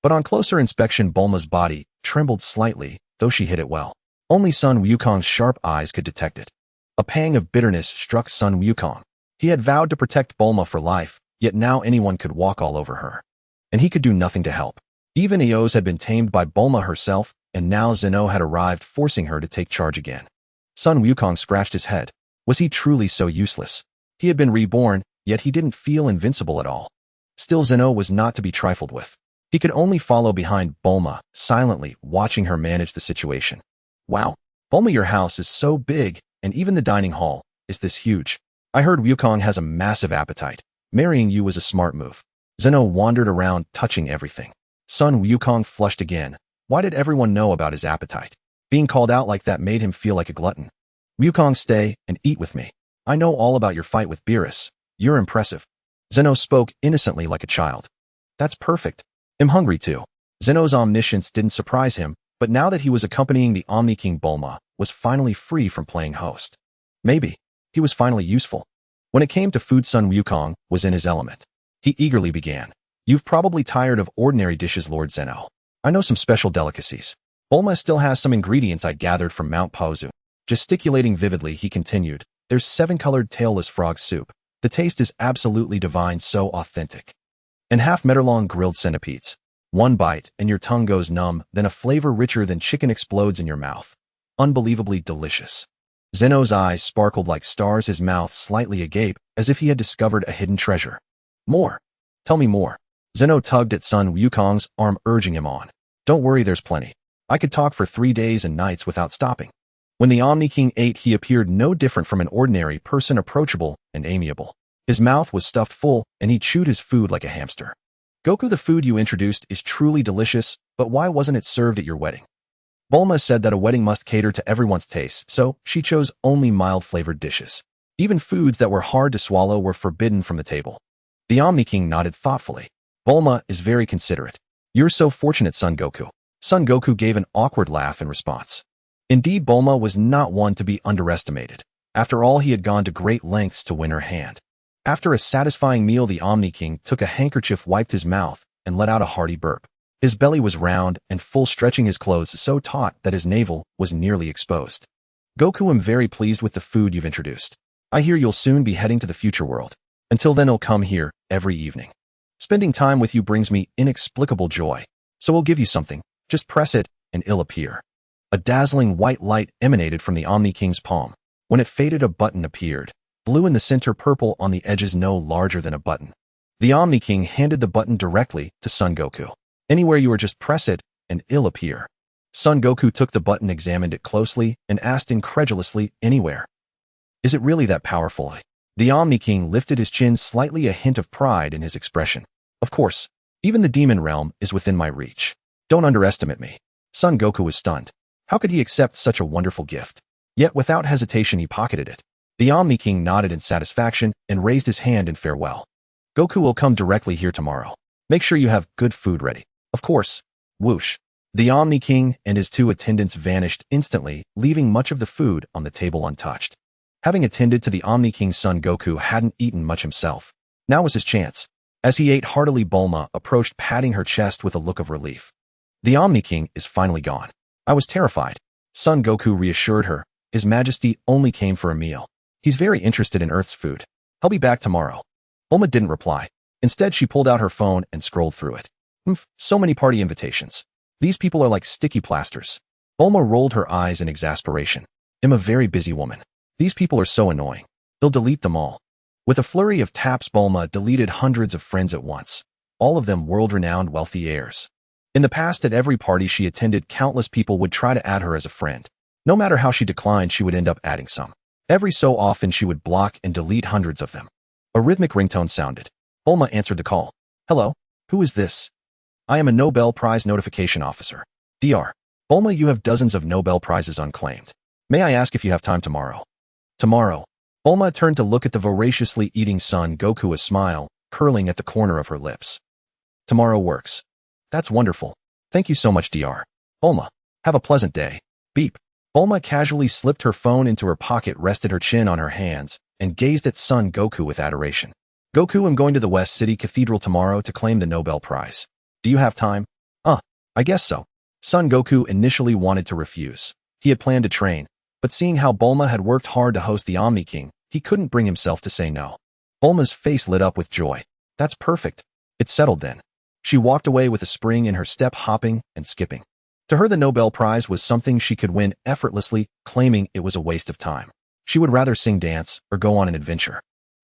But on closer inspection, Bulma's body trembled slightly, though she hid it well. Only Sun Wukong's sharp eyes could detect it. A pang of bitterness struck Sun Wukong. He had vowed to protect Bulma for life, yet now anyone could walk all over her. And he could do nothing to help. Even Eos had been tamed by Bulma herself, and now Zeno had arrived, forcing her to take charge again. Sun Wukong scratched his head. Was he truly so useless? He had been reborn, yet he didn't feel invincible at all. Still, Zeno was not to be trifled with. He could only follow behind Bulma, silently watching her manage the situation. Wow, Bulma, your house is so big, and even the dining hall is this huge. I heard Wukong has a massive appetite. Marrying you was a smart move. Zeno wandered around, touching everything. Sun Wukong flushed again. Why did everyone know about his appetite? Being called out like that made him feel like a glutton. Wukong, stay and eat with me. I know all about your fight with Beerus. You're impressive. Zeno spoke innocently like a child. That's perfect. I'm hungry too. Zeno's omniscience didn't surprise him, but now that he was accompanying the Omni King, Bulma was finally free from playing host. Maybe he was finally useful. When it came to food, Sun Wukong was in his element. He eagerly began. You've probably tired of ordinary dishes, Lord Zeno. I know some special delicacies. Bulma still has some ingredients I gathered from Mount Paozu. Gesticulating vividly, he continued. There's 7-colored tailless frog soup. The taste is absolutely divine, so authentic. And half-meter-long grilled centipedes. One bite and your tongue goes numb, then a flavor richer than chicken explodes in your mouth. Unbelievably delicious. Zeno's eyes sparkled like stars, his mouth slightly agape, as if he had discovered a hidden treasure. More. Tell me more. Zeno tugged at Sun Wukong's arm, urging him on. Don't worry, there's plenty. I could talk for 3 days and nights without stopping. When the Omni King ate, he appeared no different from an ordinary person, approachable and amiable. His mouth was stuffed full, and he chewed his food like a hamster. Goku, the food you introduced is truly delicious, but why wasn't it served at your wedding? Bulma said that a wedding must cater to everyone's taste, so she chose only mild-flavored dishes. Even foods that were hard to swallow were forbidden from the table. The Omni King nodded thoughtfully. Bulma is very considerate. You're so fortunate, Son Goku. Son Goku gave an awkward laugh in response. Indeed, Bulma was not one to be underestimated. After all, he had gone to great lengths to win her hand. After a satisfying meal, the Omni King took a handkerchief, wiped his mouth, and let out a hearty burp. His belly was round and full, stretching his clothes so taut that his navel was nearly exposed. Goku, I'm very pleased with the food you've introduced. I hear you'll soon be heading to the future world. Until then, I'll come here every evening. Spending time with you brings me inexplicable joy. So I'll give you something. Just press it, and it'll appear. A dazzling white light emanated from the Omni King's palm. When it faded, a button appeared. blue in the center, purple on the edges, no larger than a button. The Omni King handed the button directly to Son Goku. Anywhere you are, just press it, and it'll appear. Son Goku took the button, examined it closely, and asked incredulously, anywhere? Is it really that powerful? The Omni King lifted his chin slightly, a hint of pride in his expression. Of course, even the demon realm is within my reach. Don't underestimate me. Son Goku was stunned. How could he accept such a wonderful gift? Yet without hesitation he pocketed it. The Omni King nodded in satisfaction and raised his hand in farewell. Goku will come directly here tomorrow. Make sure you have good food ready. Of course. Whoosh. The Omni King and his two attendants vanished instantly, leaving much of the food on the table untouched. Having attended to the Omni King, Son Goku hadn't eaten much himself. Now was his chance. As he ate heartily, Bulma approached, patting her chest with a look of relief. The Omni King is finally gone. I was terrified. Son Goku reassured her. His Majesty only came for a meal. He's very interested in Earth's food. I'll be back tomorrow. Bulma didn't reply. Instead, she pulled out her phone and scrolled through it. So many party invitations. These people are like sticky plasters. Bulma rolled her eyes in exasperation. I'm a very busy woman. These people are so annoying. They'll delete them all. With a flurry of taps, Bulma deleted hundreds of friends at once, all of them world-renowned wealthy heirs. In the past, at every party she attended, countless people would try to add her as a friend. No matter how she declined, she would end up adding some. Every so often, she would block and delete hundreds of them. A rhythmic ringtone sounded. Bulma answered the call. Hello? Who is this? I am a Nobel Prize notification officer. Dr. Bulma, you have dozens of Nobel Prizes unclaimed. May I ask if you have time tomorrow? Tomorrow. Bulma turned to look at the voraciously eating Son Goku, a smile curling at the corner of her lips. Tomorrow works. That's wonderful. Thank you so much, Dr. Bulma. Have a pleasant day. Beep. Bulma casually slipped her phone into her pocket, rested her chin on her hands, and gazed at Son Goku with adoration. Goku, I'm going to the West City Cathedral tomorrow to claim the Nobel Prize. Do you have time? I guess so. Son Goku initially wanted to refuse. He had planned to train, but seeing how Bulma had worked hard to host the Omni King, he couldn't bring himself to say no. Bulma's face lit up with joy. That's perfect. It's settled then. She walked away with a spring in her step, hopping and skipping. To her, the Nobel Prize was something she could win effortlessly, claiming it was a waste of time. She would rather sing, dance, or go on an adventure.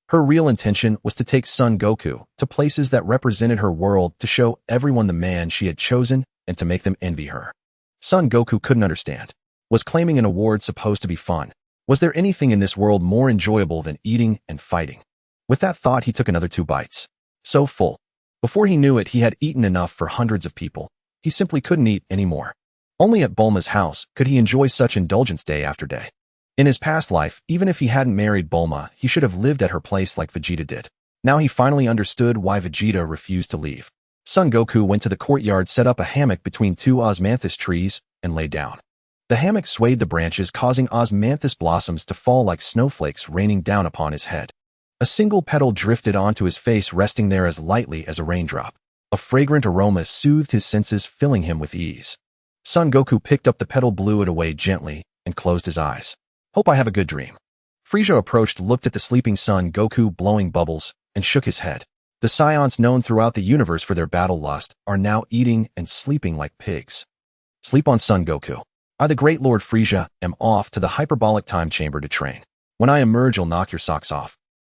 Her real intention was to take Son Goku to places that represented her world, to show everyone the man she had chosen and to make them envy her. Son Goku couldn't understand. Was claiming an award supposed to be fun? Was there anything in this world more enjoyable than eating and fighting? With that thought, he took another 2 bites. So full. Before he knew it, he had eaten enough for hundreds of people. He simply couldn't eat anymore. Only at Bulma's house could he enjoy such indulgence day after day. In his past life, even if he hadn't married Bulma, he should have lived at her place like Vegeta did. Now he finally understood why Vegeta refused to leave. Son Goku went to the courtyard, set up a hammock between 2 osmanthus trees, and lay down. The hammock swayed the branches, causing osmanthus blossoms to fall like snowflakes raining down upon his head. A single petal drifted onto his face, resting there as lightly as a raindrop. A fragrant aroma soothed his senses, filling him with ease. Son Goku picked up the petal, blew it away gently, and closed his eyes. Hope I have a good dream. Frieza approached, looked at the sleeping Son Goku, blowing bubbles, and shook his head. The Saiyans, known throughout the universe for their battle lust, are now eating and sleeping like pigs. Sleep on, Son Goku. I, the great Lord Frieza, am off to the hyperbolic time chamber to train. When I emerge, you'll knock your socks off.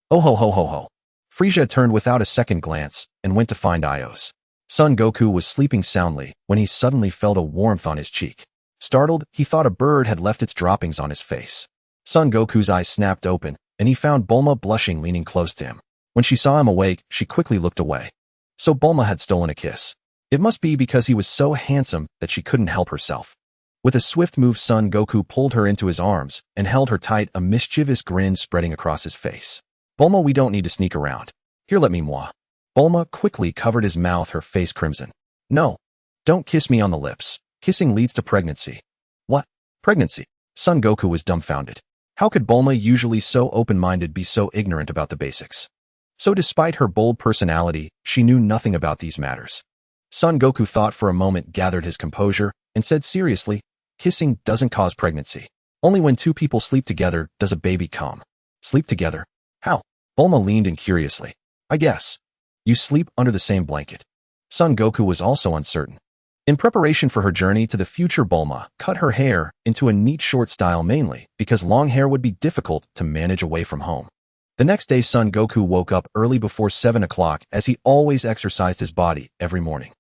Oh ho ho ho ho. Frieza turned without a second glance and went to find Ios. Son Goku was sleeping soundly when he suddenly felt a warmth on his cheek. Startled, he thought a bird had left its droppings on his face. Son Goku's eyes snapped open, and he found Bulma blushing, leaning close to him. When she saw him awake, she quickly looked away. So Bulma had stolen a kiss. It must be because he was so handsome that she couldn't help herself. With a swift move, Son Goku pulled her into his arms and held her tight, a mischievous grin spreading across his face. Bulma, we don't need to sneak around. Here, let me moi. Bulma quickly covered his mouth, her face crimson. No. Don't kiss me on the lips. Kissing leads to pregnancy. What? Pregnancy? Son Goku was dumbfounded. How could Bulma, usually so open-minded, be so ignorant about the basics? So despite her bold personality, she knew nothing about these matters. Son Goku thought for a moment, gathered his composure, and said seriously, kissing doesn't cause pregnancy. Only when 2 people sleep together does a baby come. Sleep together? How? Bulma leaned in curiously. I guess. You sleep under the same blanket. Son Goku was also uncertain. In preparation for her journey to the future, Bulma cut her hair into a neat short style, mainly because long hair would be difficult to manage away from home. The next day, Son Goku woke up early before 7 o'clock as he always exercised his body every morning.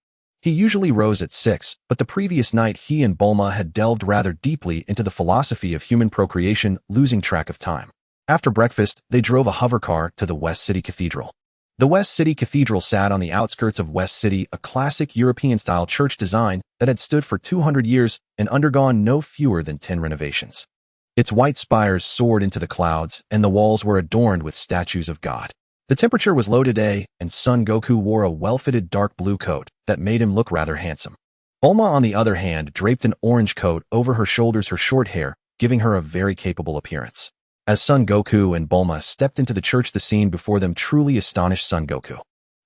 He usually rose at 6, but the previous night he and Bulma had delved rather deeply into the philosophy of human procreation, losing track of time. After breakfast, they drove a hovercar to the West City Cathedral. The West City Cathedral sat on the outskirts of West City, a classic European-style church design that had stood for 200 years and undergone no fewer than 10 renovations. Its white spires soared into the clouds, and the walls were adorned with statues of God. The temperature was low today, and Son Goku wore a well-fitted dark blue coat that made him look rather handsome. Bulma, on the other hand, draped an orange coat over her shoulders, her short hair, giving her a very capable appearance. As Son Goku and Bulma stepped into the church, the scene before them truly astonished Son Goku.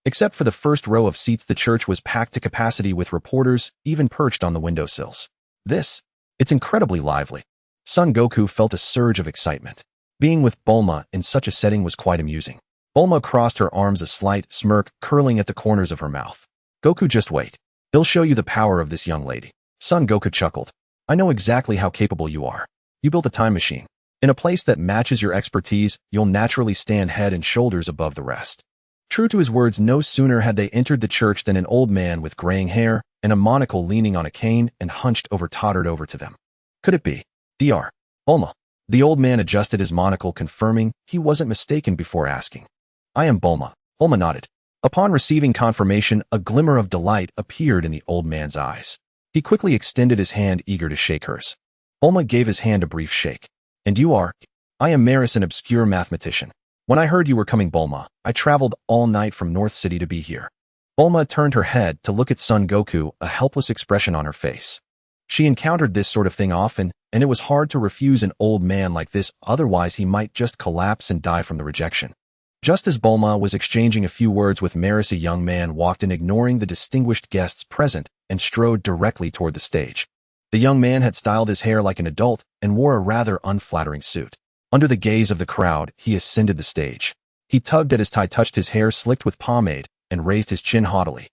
Except for the first row of seats, the church was packed to capacity with reporters even perched on the windowsills. It's incredibly lively. Son Goku felt a surge of excitement. Being with Bulma in such a setting was quite amusing. Bulma crossed her arms, a slight smirk curling at the corners of her mouth. Goku, just wait. He'll show you the power of this young lady. Son Goku chuckled. I know exactly how capable you are. You built a time machine. In a place that matches your expertise, you'll naturally stand head and shoulders above the rest. True to his words, no sooner had they entered the church than an old man with graying hair and a monocle, leaning on a cane and hunched over, tottered over to them. Could it be Dr. Bulma? The old man adjusted his monocle, confirming he wasn't mistaken before asking. I am Bulma. Bulma nodded. Upon receiving confirmation, a glimmer of delight appeared in the old man's eyes. He quickly extended his hand, eager to shake hers. Bulma gave his hand a brief shake. And you are? I am Maris, an obscure mathematician. When I heard you were coming, Bulma, I traveled all night from North City to be here. Bulma turned her head to look at Son Goku, a helpless expression on her face. She encountered this sort of thing often, and it was hard to refuse an old man like this, otherwise he might just collapse and die from the rejection. Just as Bulma was exchanging a few words with Maris, a young man walked in, ignoring the distinguished guests present, and strode directly toward the stage. The young man had styled his hair like an adult and wore a rather unflattering suit. Under the gaze of the crowd, he ascended the stage. He tugged at his tie, touched his hair slicked with pomade, and raised his chin haughtily.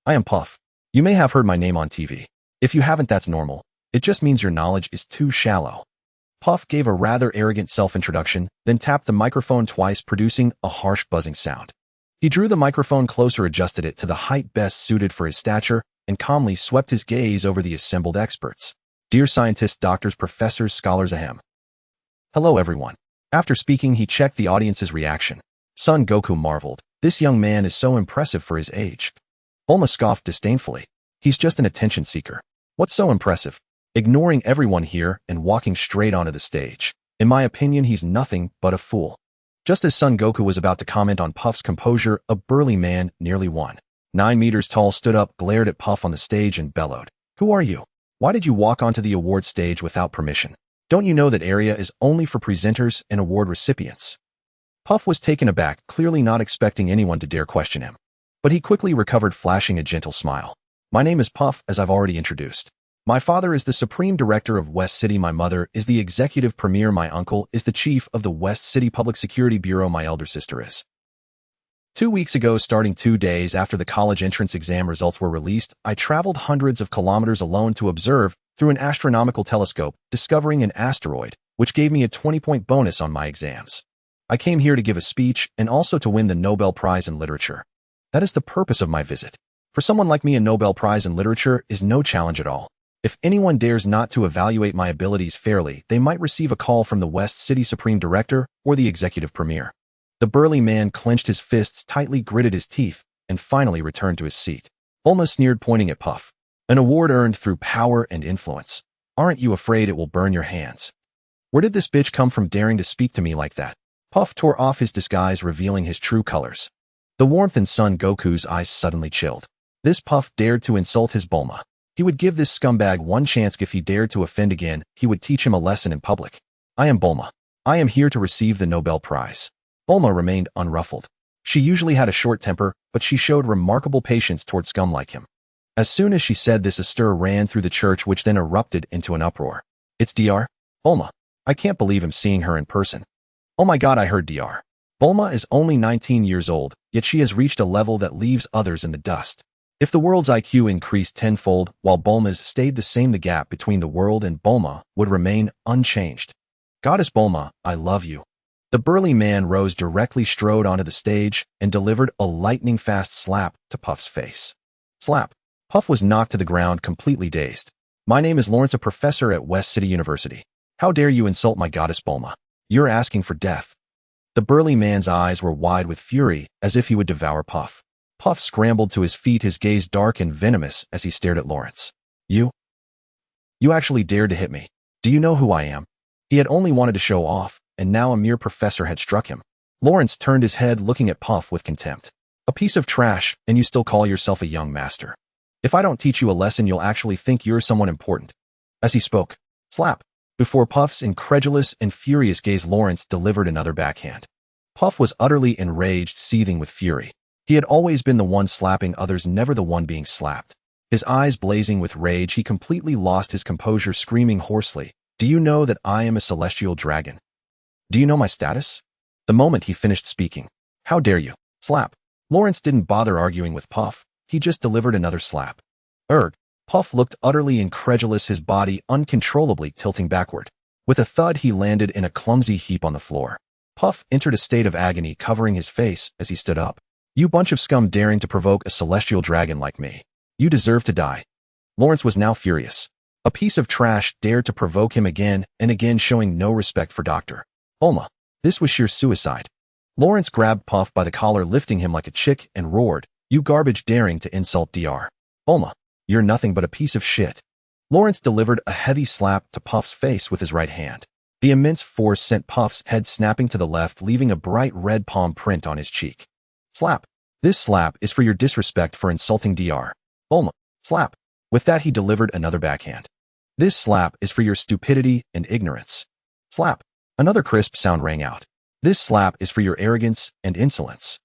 I am Puff. You may have heard my name on TV. If you haven't, that's normal. It just means your knowledge is too shallow. Puff gave a rather arrogant self-introduction, then tapped the microphone twice, producing a harsh buzzing sound. He drew the microphone closer, adjusted it to the height best suited for his stature, and calmly swept his gaze over the assembled experts. Dear scientists, doctors, professors, scholars, ahem. Hello, everyone. After speaking, he checked the audience's reaction. Son Goku marveled. This young man is so impressive for his age. Bulma scoffed disdainfully. He's just an attention seeker. What's so impressive? Ignoring everyone here and walking straight onto the stage. In my opinion, he's nothing but a fool. Just as Son Goku was about to comment on Puff's composure, a burly man, nearly 1.9 meters tall, stood up, glared at Puff on the stage, and bellowed. Who are you? Why did you walk onto the award stage without permission? Don't you know that area is only for presenters and award recipients? Puff was taken aback, clearly not expecting anyone to dare question him. But he quickly recovered, flashing a gentle smile. My name is Puff, as I've already introduced. My father is the Supreme Director of West City. My mother is the Executive Premier. My uncle is the Chief of the West City Public Security Bureau. My elder sister is. 2 weeks ago, starting 2 days after the college entrance exam results were released, I traveled hundreds of kilometers alone to observe, through an astronomical telescope, discovering an asteroid, which gave me a 20-point bonus on my exams. I came here to give a speech and also to win the Nobel Prize in Literature. That is the purpose of my visit. For someone like me, a Nobel Prize in Literature is no challenge at all. If anyone dares not to evaluate my abilities fairly, they might receive a call from the West City Supreme Director or the Executive Premier. The burly man clenched his fists tightly, gritted his teeth, and finally returned to his seat. Bulma sneered, pointing at Puff. An award earned through power and influence. Aren't you afraid it will burn your hands? Where did this bitch come from, daring to speak to me like that? Puff tore off his disguise, revealing his true colors. The warmth in Son Goku's eyes suddenly chilled. This Puff dared to insult his Bulma. He would give this scumbag one chance. If he dared to offend again, he would teach him a lesson in public. I am Bulma. I am here to receive the Nobel Prize. Bulma remained unruffled. She usually had a short temper, but she showed remarkable patience toward scum like him. As soon as she said this, a stir ran through the church, which then erupted into an uproar. It's Dr. Bulma. I can't believe I'm seeing her in person. Oh my god, I heard Dr. Bulma is only 19 years old, yet she has reached a level that leaves others in the dust. If the world's IQ increased tenfold while Bulma's stayed the same, the gap between the world and Bulma would remain unchanged. Goddess Bulma, I love you. The burly man rose directly strode onto the stage and delivered a lightning-fast slap to Puff's face. Slap. Puff was knocked to the ground completely dazed. My name is Lawrence, a professor at West City University. How dare you insult my goddess Bulma? You're asking for death. The burly man's eyes were wide with fury, as if he would devour Puff. Puff scrambled to his feet, his gaze dark and venomous as he stared at Lawrence. You actually dared to hit me. Do you know who I am? He had only wanted to show off, and now a mere professor had struck him. Lawrence turned his head, looking at Puff with contempt. A piece of trash, and you still call yourself a young master. If I don't teach you a lesson, you'll actually think you're someone important. As he spoke, slap. Before Puff's incredulous and furious gaze, Lawrence delivered another backhand. Puff was utterly enraged, seething with fury. He had always been the one slapping others, never the one being slapped. His eyes blazing with rage, he completely lost his composure, screaming hoarsely, "Do you know that I am a celestial dragon? Do you know my status?" The moment he finished speaking, "How dare you?" Slap. Lawrence didn't bother arguing with Puff. He just delivered another slap. Erg. Puff looked utterly incredulous, his body uncontrollably tilting backward. With a thud, he landed in a clumsy heap on the floor. Puff entered a state of agony, covering his face as he stood up. You bunch of scum, daring to provoke a celestial dragon like me. You deserve to die. Lawrence was now furious. A piece of trash dared to provoke him again and again, showing no respect for Dr. Bulma. This was sheer suicide. Lawrence grabbed Puff by the collar, lifting him like a chick, and roared, "You garbage, daring to insult Dr. Bulma. You're nothing but a piece of shit." Lawrence delivered a heavy slap to Puff's face with his right hand. The immense force sent Puff's head snapping to the left, leaving a bright red palm print on his cheek. Slap. This slap is for your disrespect for insulting Dr. Bulma. Slap. With that, he delivered another backhand. This slap is for your stupidity and ignorance. Slap. Another crisp sound rang out. This slap is for your arrogance and insolence.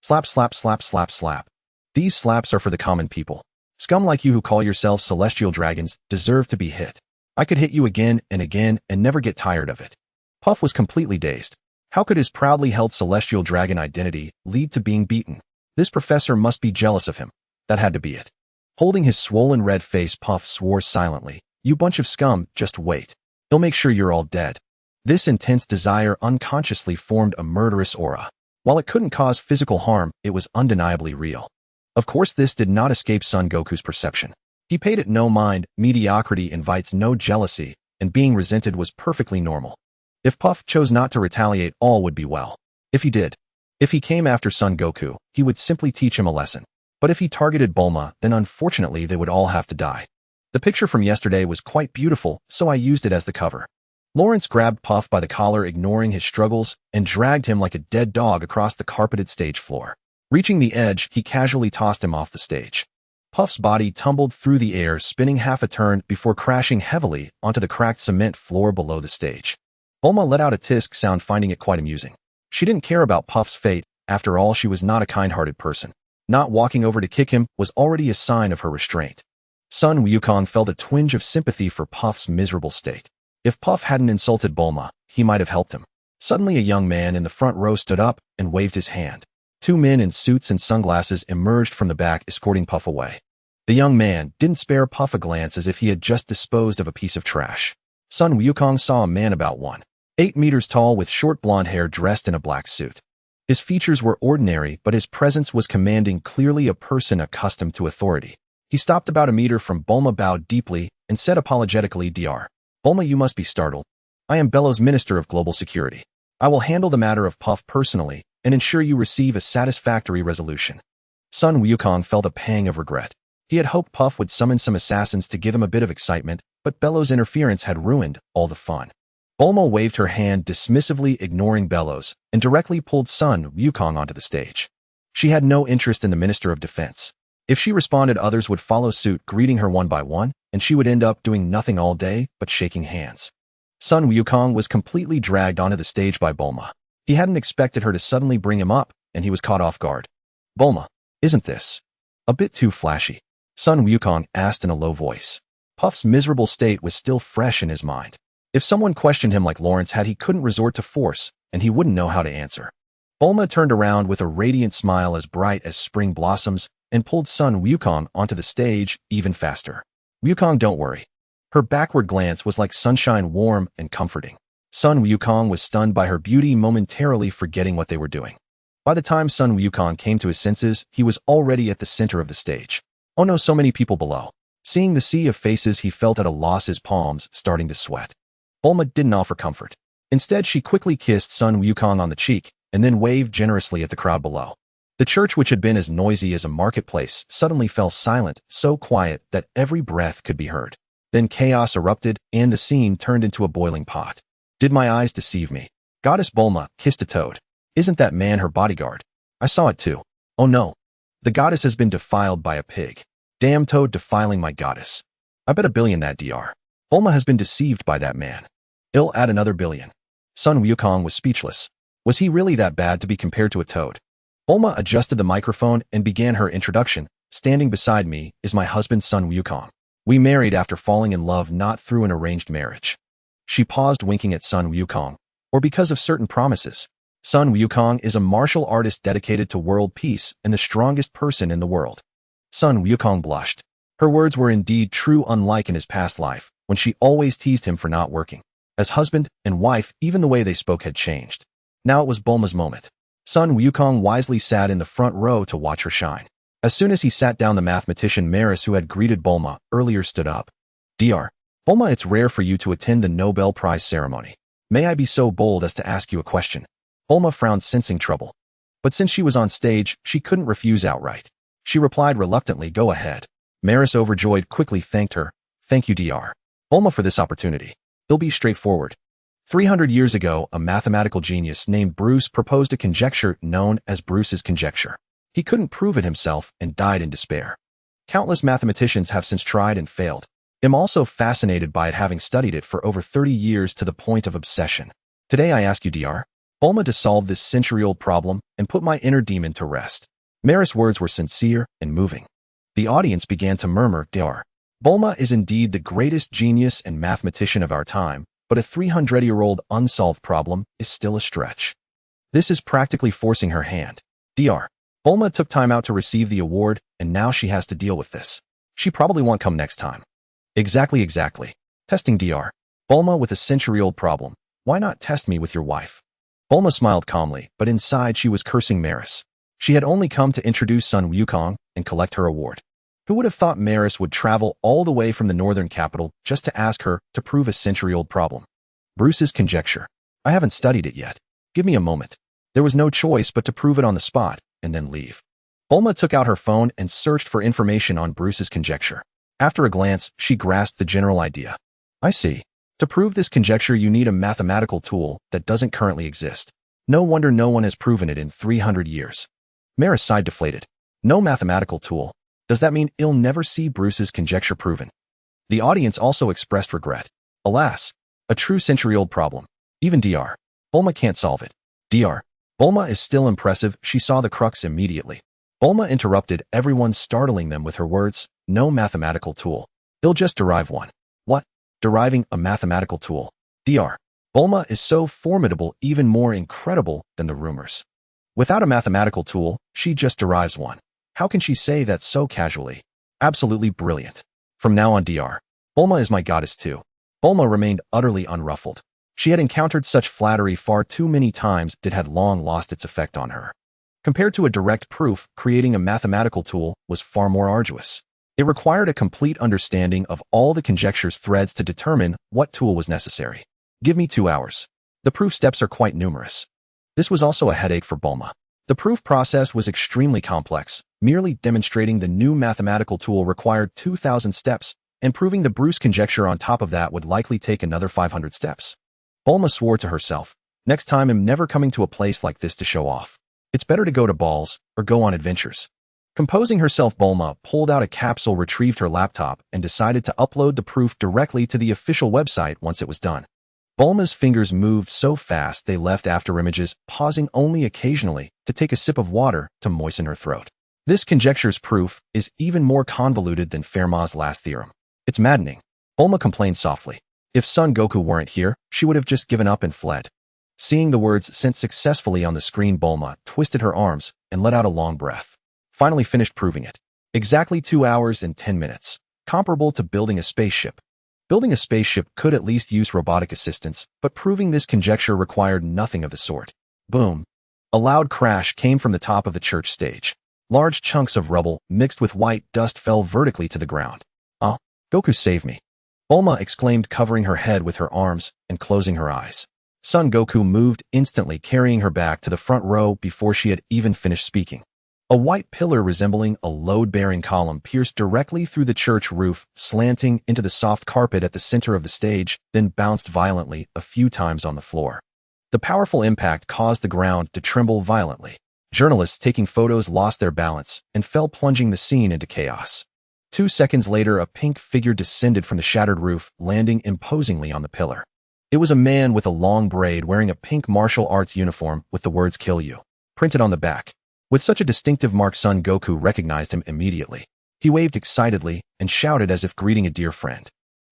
Slap, slap, slap, slap, slap. These slaps are for the common people. Scum like you who call yourselves celestial dragons deserve to be hit. I could hit you again and again and never get tired of it. Puff was completely dazed. How could his proudly held celestial dragon identity lead to being beaten? This professor must be jealous of him. That had to be it. Holding his swollen red face, Puff swore silently, "You bunch of scum, just wait. He'll make sure you're all dead." This intense desire unconsciously formed a murderous aura. While it couldn't cause physical harm, it was undeniably real. Of course, this did not escape Son Goku's perception. He paid it no mind. Mediocrity invites no jealousy, and being resented was perfectly normal. If Puff chose not to retaliate, all would be well. If he did, if he came after Son Goku, he would simply teach him a lesson. But if he targeted Bulma, then unfortunately they would all have to die. The picture from yesterday was quite beautiful, so I used it as the cover. Lawrence grabbed Puff by the collar, ignoring his struggles, and dragged him like a dead dog across the carpeted stage floor. Reaching the edge, he casually tossed him off the stage. Puff's body tumbled through the air, spinning half a turn before crashing heavily onto the cracked cement floor below the stage. Bulma let out a tisk sound, finding it quite amusing. She didn't care about Puff's fate. After all, she was not a kind-hearted person. Not walking over to kick him was already a sign of her restraint. Sun Wukong felt a twinge of sympathy for Puff's miserable state. If Puff hadn't insulted Bulma, he might have helped him. Suddenly, a young man in the front row stood up and waved his hand. Two men in suits and sunglasses emerged from the back, escorting Puff away. The young man didn't spare Puff a glance, as if he had just disposed of a piece of trash. Sun Wukong saw a man about 1.8 meters tall with short blonde hair, dressed in a black suit. His features were ordinary, but his presence was commanding, clearly a person accustomed to authority. He stopped about a meter from Bulma, bowed deeply, and said apologetically, "Dr. Bulma, you must be startled. I am Bellows, Minister of Global Security. I will handle the matter of Puff personally and ensure you receive a satisfactory resolution." Sun Wukong felt a pang of regret. He had hoped Puff would summon some assassins to give him a bit of excitement, but Bellows' interference had ruined all the fun. Bulma waved her hand dismissively, ignoring Bellows, and directly pulled Sun Wukong onto the stage. She had no interest in the Minister of Defense. If she responded, others would follow suit, greeting her one by one, and she would end up doing nothing all day but shaking hands. Sun Wukong was completely dragged onto the stage by Bulma. He hadn't expected her to suddenly bring him up, and he was caught off guard. "Bulma, isn't this a bit too flashy?" Sun Wukong asked in a low voice. Puff's miserable state was still fresh in his mind. If someone questioned him like Lawrence had, he couldn't resort to force, and he wouldn't know how to answer. Bulma turned around with a radiant smile as bright as spring blossoms and pulled Sun Wukong onto the stage even faster. "Wukong, don't worry." Her backward glance was like sunshine, warm and comforting. Sun Wukong was stunned by her beauty, momentarily forgetting what they were doing. By the time Sun Wukong came to his senses, he was already at the center of the stage. Oh no, so many people below. Seeing the sea of faces, he felt at a loss, his palms starting to sweat. Bulma didn't offer comfort. Instead, she quickly kissed Sun Wukong on the cheek and then waved generously at the crowd below. The church, which had been as noisy as a marketplace, suddenly fell silent, so quiet that every breath could be heard. Then chaos erupted, and the scene turned into a boiling pot. Did my eyes deceive me? Goddess Bulma kissed a toad. Isn't that man her bodyguard? I saw it too. Oh no. The goddess has been defiled by a pig. Damn toad defiling my goddess. I bet $1 billion that Dr. Bulma has been deceived by that man. I'll add another $1 billion. Sun Wukong was speechless. Was he really that bad to be compared to a toad? Bulma adjusted the microphone and began her introduction. Standing beside me is my husband Sun Wukong. We married after falling in love, not through an arranged marriage. She paused, winking at Sun Wukong. Or because of certain promises. Sun Wukong is a martial artist dedicated to world peace and the strongest person in the world. Sun Wukong blushed. Her words were indeed true, unlike in his past life, when she always teased him for not working. As husband and wife, even the way they spoke had changed. Now it was Bulma's moment. Sun Wukong wisely sat in the front row to watch her shine. As soon as he sat down, the mathematician Maris, who had greeted Bulma earlier, stood up. Dr. Bulma, it's rare for you to attend the Nobel Prize ceremony. May I be so bold as to ask you a question? Bulma frowned, sensing trouble. But since she was on stage, she couldn't refuse outright. She replied reluctantly, go ahead. Maris, overjoyed, quickly thanked her. Thank you, Dr. Bulma, for this opportunity. It'll be straightforward. 300 years ago, a mathematical genius named Bruce proposed a conjecture known as Bruce's conjecture. He couldn't prove it himself and died in despair. Countless mathematicians have since tried and failed. I'm also fascinated by it, having studied it for over 30 years to the point of obsession. Today I ask you, Dr. Bulma, to solve this century-old problem and put my inner demon to rest. Maris' words were sincere and moving. The audience began to murmur, Dr. Bulma is indeed the greatest genius and mathematician of our time, but a 300-year-old unsolved problem is still a stretch. This is practically forcing her hand. Dr. Bulma took time out to receive the award, and now she has to deal with this. She probably won't come next time. Exactly. Testing, Dr. Bulma, with a century-old problem. Why not test me with your wife? Bulma smiled calmly, but inside she was cursing Maris. She had only come to introduce Sun Wukong and collect her award. Who would have thought Maris would travel all the way from the northern capital just to ask her to prove a century-old problem? Bruce's conjecture. I haven't studied it yet. Give me a moment. There was no choice but to prove it on the spot and then leave. Bulma took out her phone and searched for information on Bruce's conjecture. After a glance, she grasped the general idea. I see. To prove this conjecture, you need a mathematical tool that doesn't currently exist. No wonder no one has proven it in 300 years. Maris sighed, deflated. No mathematical tool. Does that mean I'll never see Bruce's conjecture proven? The audience also expressed regret. Alas, a true century-old problem. Even Dr. Bulma can't solve it. Dr. Bulma is still impressive. She saw the crux immediately. Bulma interrupted everyone, startling them with her words, no mathematical tool. I'll just derive one. What? Deriving a mathematical tool? Dr. Bulma is so formidable, even more incredible than the rumors. Without a mathematical tool, she just derives one. How can she say that so casually? Absolutely brilliant. From now on, Dr. Bulma is my goddess too. Bulma remained utterly unruffled. She had encountered such flattery far too many times that had long lost its effect on her. Compared to a direct proof, creating a mathematical tool was far more arduous. It required a complete understanding of all the conjecture's threads to determine what tool was necessary. Give me 2 hours. The proof steps are quite numerous. This was also a headache for Bulma. The proof process was extremely complex. Merely demonstrating the new mathematical tool required 2,000 steps, and proving the Bruce conjecture on top of that would likely take another 500 steps. Bulma swore to herself, next time I'm never coming to a place like this to show off. It's better to go to balls or go on adventures. Composing herself, Bulma pulled out a capsule, retrieved her laptop, and decided to upload the proof directly to the official website once it was done. Bulma's fingers moved so fast they left after images, pausing only occasionally to take a sip of water to moisten her throat. This conjecture's proof is even more convoluted than Fermat's last theorem. It's maddening. Bulma complained softly. If Son Goku weren't here, she would have just given up and fled. Seeing the words sent successfully on the screen, Bulma twisted her arms and let out a long breath. Finally finished proving it. Exactly 2 hours and 10 minutes. Comparable to building a spaceship. Building a spaceship could at least use robotic assistance, but proving this conjecture required nothing of the sort. Boom. A loud crash came from the top of the church stage. Large chunks of rubble mixed with white dust fell vertically to the ground. "Ah, Goku save me," Bulma exclaimed, covering her head with her arms and closing her eyes. Son Goku moved instantly, carrying her back to the front row before she had even finished speaking. A white pillar resembling a load-bearing column pierced directly through the church roof, slanting into the soft carpet at the center of the stage, then bounced violently a few times on the floor. The powerful impact caused the ground to tremble violently. Journalists taking photos lost their balance and fell, plunging the scene into chaos. 2 seconds later, a pink figure descended from the shattered roof, landing imposingly on the pillar. It was a man with a long braid wearing a pink martial arts uniform with the words "Kill You" printed on the back. With such a distinctive mark, Son Goku recognized him immediately. He waved excitedly and shouted as if greeting a dear friend.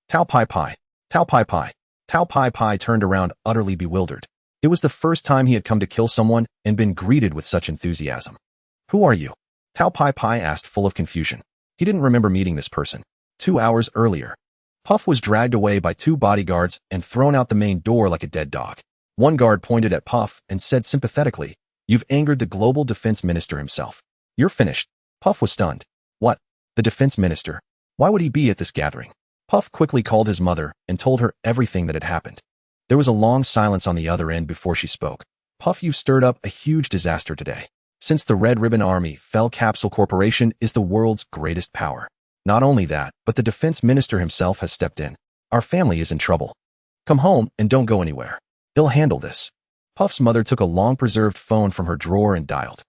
"Tao Pai Pai! Tao Pai Pai!" Tao Pai Pai turned around, utterly bewildered. It was the first time he had come to kill someone and been greeted with such enthusiasm. "Who are you?" Tao Pai Pai asked, full of confusion. He didn't remember meeting this person. 2 hours earlier, Puff was dragged away by 2 bodyguards and thrown out the main door like a dead dog. One guard pointed at Puff and said sympathetically, "You've angered the global defense minister himself. You're finished." Puff was stunned. What? The defense minister? Why would he be at this gathering? Puff quickly called his mother and told her everything that had happened. There was a long silence on the other end before she spoke. "Puff, you've stirred up a huge disaster today. Since the Red Ribbon Army fell, Capsule Corporation is the world's greatest power. Not only that, but the defense minister himself has stepped in. Our family is in trouble. Come home and don't go anywhere. They'll handle this." Puff's mother took a long-preserved phone from her drawer and dialed.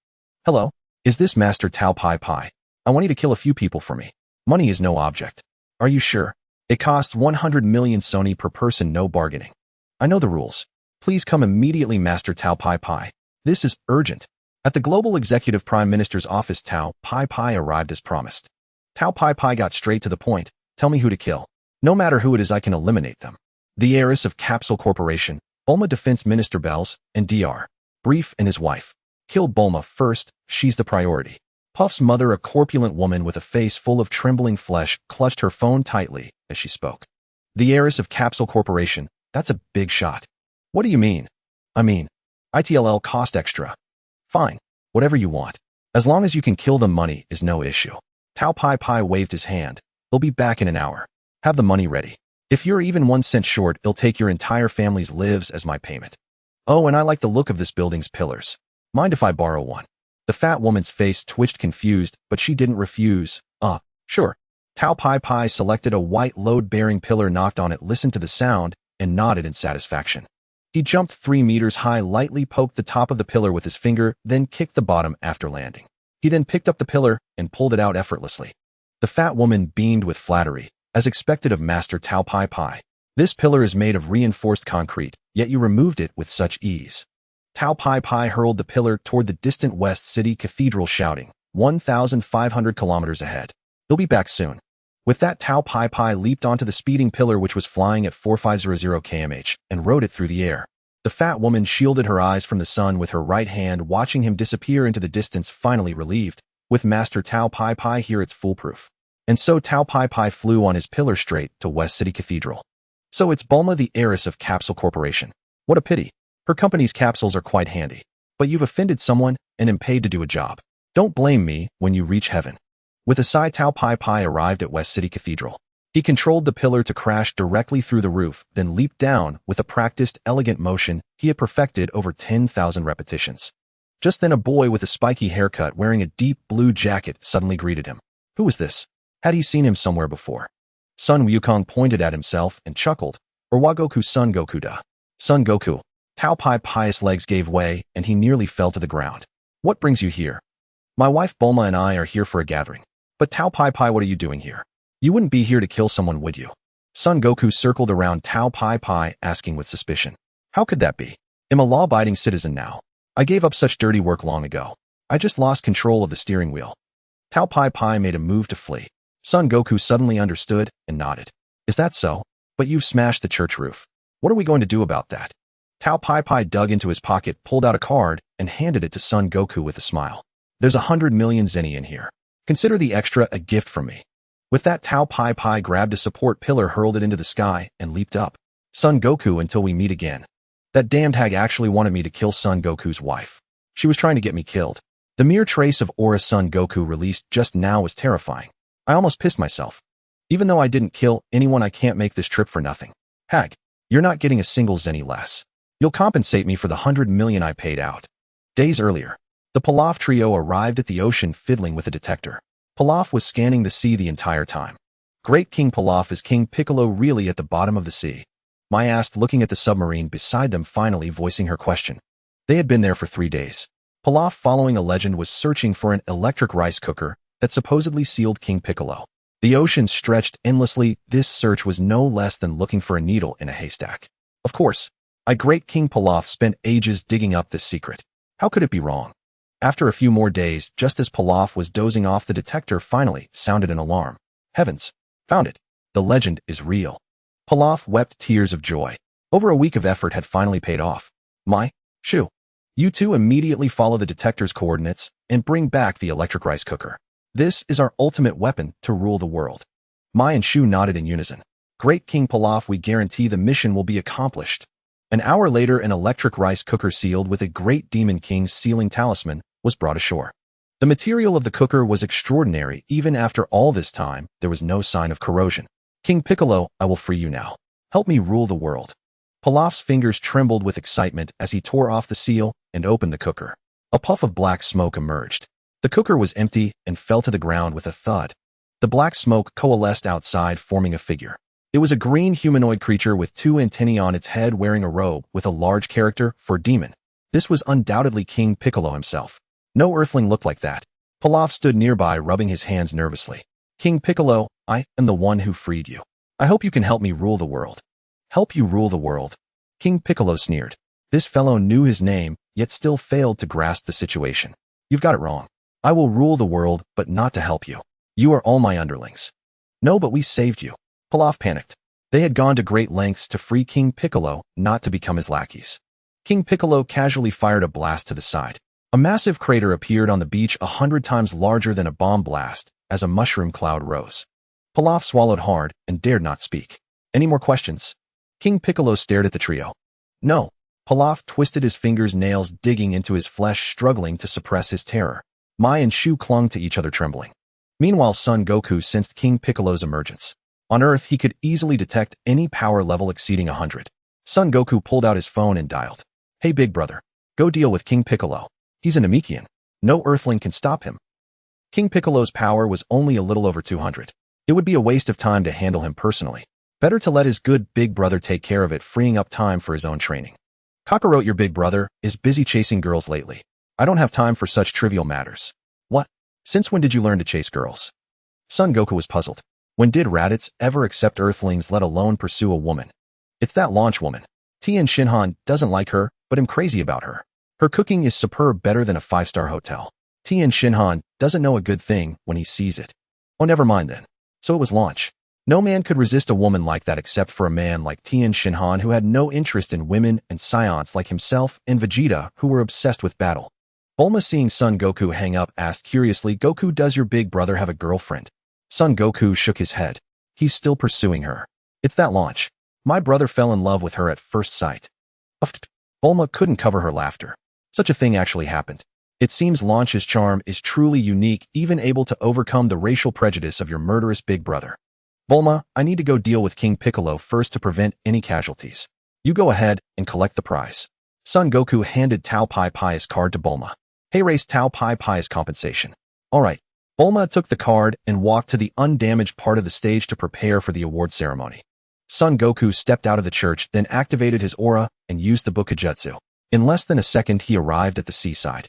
"Hello? Is this Master Tao Pai Pai? I want you to kill a few people for me. Money is no object. Are you sure? It costs 100 million Sony per person, no bargaining. I know the rules. Please come immediately, Master Tao Pai Pai. This is urgent." At the Global Executive Prime Minister's office, Tao Pai Pai arrived as promised. Tao Pai Pai got straight to the point. "Tell me who to kill. No matter who it is, I can eliminate them. The heiress of Capsule Corporation, Bulma, Defense Minister Bells, and Dr. Brief and his wife. Kill Bulma first, she's the priority." Puff's mother, a corpulent woman with a face full of trembling flesh, clutched her phone tightly as she spoke. "The heiress of Capsule Corporation, that's a big shot." "What do you mean?" "I mean, ITLL cost extra." "Fine, whatever you want. As long as you can kill them, money is no issue." Tao Pai Pai waved his hand. "They'll be back in an hour. Have the money ready. If you're even 1 cent short, it'll take your entire family's lives as my payment. Oh, and I like the look of this building's pillars. Mind if I borrow one?" The fat woman's face twitched, confused, but she didn't refuse. Sure." Tao Pai Pai selected a white load-bearing pillar, knocked on it, listened to the sound, and nodded in satisfaction. He jumped 3 meters high, lightly poked the top of the pillar with his finger, then kicked the bottom after landing. He then picked up the pillar and pulled it out effortlessly. The fat woman beamed with flattery, as expected of Master Tao Pai Pai. "This pillar is made of reinforced concrete, yet you removed it with such ease." Tao Pai Pai hurled the pillar toward the distant West City Cathedral, shouting, 1,500 kilometers ahead. "He'll be back soon." With that, Tao Pai Pai leaped onto the speeding pillar, which was flying at 4500 km/h, and rode it through the air. The fat woman shielded her eyes from the sun with her right hand, watching him disappear into the distance, finally relieved. With Master Tao Pai Pai here, it's foolproof. And so Tao Pai Pai flew on his pillar straight to West City Cathedral. "So it's Bulma, the heiress of Capsule Corporation. What a pity. Her company's capsules are quite handy. But you've offended someone and am paid to do a job. Don't blame me when you reach heaven." With a sigh, Tao Pai Pai arrived at West City Cathedral. He controlled the pillar to crash directly through the roof, then leaped down with a practiced, elegant motion he had perfected over 10,000 repetitions. Just then, a boy with a spiky haircut wearing a deep blue jacket suddenly greeted him. Who was this? Had he seen him somewhere before? Sun Wukong pointed at himself and chuckled. Or wa Goku Son Goku da. Son Goku. Tao Pai Pai's legs gave way and he nearly fell to the ground. "What brings you here?" "My wife Bulma and I are here for a gathering." "But Tao Pai Pai, what are you doing here? You wouldn't be here to kill someone, would you?" Son Goku circled around Tao Pai Pai, asking with suspicion. "How could that be? I'm a law-abiding citizen now. I gave up such dirty work long ago. I just lost control of the steering wheel." Tao Pai Pai made a move to flee. Son Goku suddenly understood and nodded. "Is that so? But you've smashed the church roof. What are we going to do about that?" Tao Pai Pai dug into his pocket, pulled out a card, and handed it to Son Goku with a smile. "There's 100 million zenny in here. Consider the extra a gift from me." With that, Tao Pai Pai grabbed a support pillar, hurled it into the sky, and leaped up. Son Goku, until we meet again. That damned hag actually wanted me to kill Son Goku's wife. She was trying to get me killed. The mere trace of aura Son Goku released just now was terrifying. I almost pissed myself. Even though I didn't kill anyone, I can't make this trip for nothing. Hag, you're not getting a single zenny less. You'll compensate me for the 100 million I paid out. Days earlier, the Pilaf trio arrived at the ocean fiddling with a detector. Pilaf was scanning the sea the entire time. Great King Pilaf, is King Piccolo really at the bottom of the sea? Mai asked, looking at the submarine beside them, finally voicing her question. They had been there for 3 days. Pilaf, following a legend, was searching for an electric rice cooker that supposedly sealed King Piccolo. The ocean stretched endlessly. This search was no less than looking for a needle in a haystack. Of course, Great King Pilaf spent ages digging up this secret. How could it be wrong? After a few more days, just as Pilaf was dozing off, the detector finally sounded an alarm. Heavens! Found it! The legend is real. Pilaf wept tears of joy. Over a week of effort had finally paid off. Mai, Shu, you two immediately follow the detector's coordinates and bring back the electric rice cooker. This is our ultimate weapon to rule the world. Mai and Shu nodded in unison. Great King Pilaf, we guarantee the mission will be accomplished. An hour later, an electric rice cooker sealed with a great demon king's sealing talisman was brought ashore. The material of the cooker was extraordinary. Even after all this time, there was no sign of corrosion. King Piccolo, I will free you now. Help me rule the world. Pilaf's fingers trembled with excitement as he tore off the seal and opened the cooker. A puff of black smoke emerged. The cooker was empty and fell to the ground with a thud. The black smoke coalesced outside, forming a figure. It was a green humanoid creature with 2 antennae on its head, wearing a robe with a large character for demon. This was undoubtedly King Piccolo himself. No earthling looked like that. Pilaf stood nearby, rubbing his hands nervously. King Piccolo, I am the one who freed you. I hope you can help me rule the world. Help you rule the world? King Piccolo sneered. This fellow knew his name, yet still failed to grasp the situation. You've got it wrong. I will rule the world, but not to help you. You are all my underlings. No, but we saved you. Pilaf panicked. They had gone to great lengths to free King Piccolo, not to become his lackeys. King Piccolo casually fired a blast to the side. A massive crater appeared on the beach, 100 times larger than a bomb blast, as a mushroom cloud rose. Pilaf swallowed hard and dared not speak. Any more questions? King Piccolo stared at the trio. No. Pilaf twisted his fingers, nails digging into his flesh, struggling to suppress his terror. Mai and Shu clung to each other, trembling. Meanwhile, Son Goku sensed King Piccolo's emergence. On Earth, he could easily detect any power level exceeding 100. Son Goku pulled out his phone and dialed. Hey, big brother. Go deal with King Piccolo. He's a Namekian. No earthling can stop him. King Piccolo's power was only a little over 200. It would be a waste of time to handle him personally. Better to let his good big brother take care of it, freeing up time for his own training. Kakarot, your big brother, is busy chasing girls lately. I don't have time for such trivial matters. What? Since when did you learn to chase girls? Son Goku was puzzled. When did Raditz ever accept earthlings, let alone pursue a woman? It's that launch woman. Tien Shinhan doesn't like her, but I'm crazy about her. Her cooking is superb, better than a 5-star hotel. Tien Shinhan doesn't know a good thing when he sees it. Oh, never mind then. So it was launch. No man could resist a woman like that except for a man like Tien Shinhan, who had no interest in women, and Saiyans like himself and Vegeta, who were obsessed with battle. Bulma, seeing Son Goku hang up, asked curiously, Goku, does your big brother have a girlfriend? Son Goku shook his head. He's still pursuing her. It's that launch. My brother fell in love with her at first sight. Bulma couldn't cover her laughter. Such a thing actually happened. It seems Launch's charm is truly unique, even able to overcome the racial prejudice of your murderous big brother. Bulma, I need to go deal with King Piccolo first to prevent any casualties. You go ahead and collect the prize. Son Goku handed Tao Pai Pai's card to Bulma. Hey, race Tao Pai Pai's compensation. All right. Bulma took the card and walked to the undamaged part of the stage to prepare for the award ceremony. Son Goku stepped out of the church, then activated his aura and used the Bukujutsu. In less than a second, he arrived at the seaside.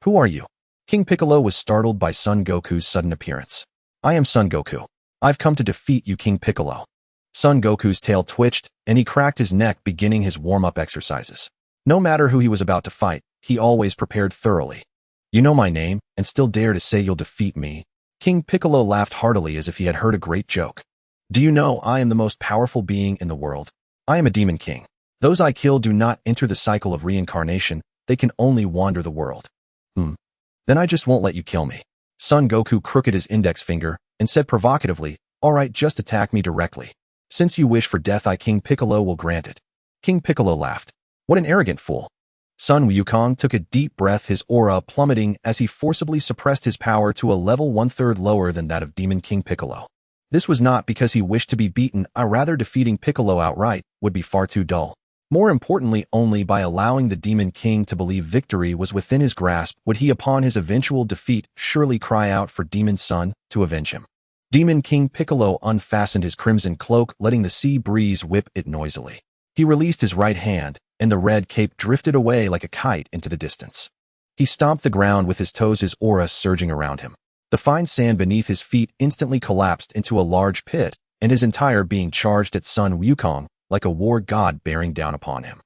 Who are you? King Piccolo was startled by Son Goku's sudden appearance. I am Son Goku. I've come to defeat you, King Piccolo. Son Goku's tail twitched, and he cracked his neck, beginning his warm-up exercises. No matter who he was about to fight, he always prepared thoroughly. You know my name, and still dare to say you'll defeat me? King Piccolo laughed heartily as if he had heard a great joke. Do you know I am the most powerful being in the world? I am a demon king. Those I kill do not enter the cycle of reincarnation, they can only wander the world. Then I just won't let you kill me. Son Goku crooked his index finger and said provocatively, Alright, just attack me directly. Since you wish for death, King Piccolo will grant it. King Piccolo laughed. What an arrogant fool. Son Wukong took a deep breath, his aura plummeting as he forcibly suppressed his power to a level 1/3 lower than that of Demon King Piccolo. This was not because he wished to be beaten, rather defeating Piccolo outright would be far too dull. More importantly, only by allowing the Demon King to believe victory was within his grasp would he, upon his eventual defeat, surely cry out for Demon Son to avenge him. Demon King Piccolo unfastened his crimson cloak, letting the sea breeze whip it noisily. He released his right hand, and the red cape drifted away like a kite into the distance. He stomped the ground with his toes, his aura surging around him. The fine sand beneath his feet instantly collapsed into a large pit, and his entire being charged at Son Wukong like a war god bearing down upon him.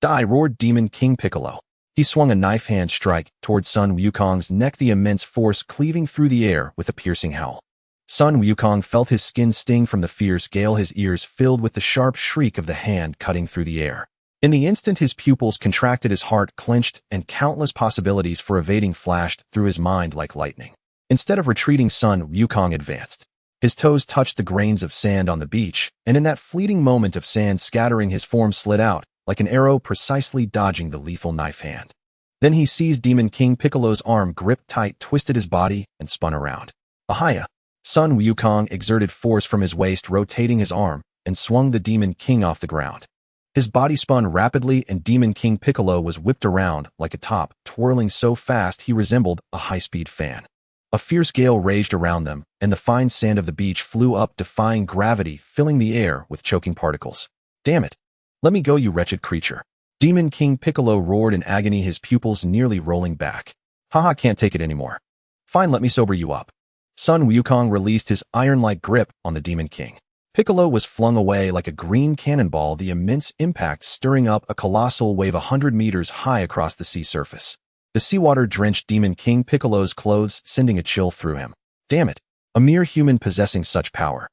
Die! Roared Demon King Piccolo. He swung a knife hand strike towards Son Wukong's neck, the immense force cleaving through the air with a piercing howl. Son Wukong felt his skin sting from the fierce gale, his ears filled with the sharp shriek of the hand cutting through the air. In the instant his pupils contracted, his heart clenched, and countless possibilities for evading flashed through his mind like lightning. Instead of retreating, Son Wukong advanced. His toes touched the grains of sand on the beach, and in that fleeting moment of sand scattering, his form slid out, like an arrow precisely dodging the lethal knife hand. Then he seized Demon King Piccolo's arm, gripped tight, twisted his body, and spun around. Ahaya! Son Wukong exerted force from his waist, rotating his arm, and swung the Demon King off the ground. His body spun rapidly, and Demon King Piccolo was whipped around like a top, twirling so fast he resembled a high-speed fan. A fierce gale raged around them, and the fine sand of the beach flew up, defying gravity, filling the air with choking particles. Damn it! Let me go, you wretched creature! Demon King Piccolo roared in agony, his pupils nearly rolling back. Haha, can't take it anymore. Fine, let me sober you up. Son Wukong released his iron-like grip on the Demon King. Piccolo was flung away like a green cannonball, the immense impact stirring up a colossal wave 100 meters high across the sea surface. The seawater drenched Demon King Piccolo's clothes, sending a chill through him. Damn it! A mere human possessing such power.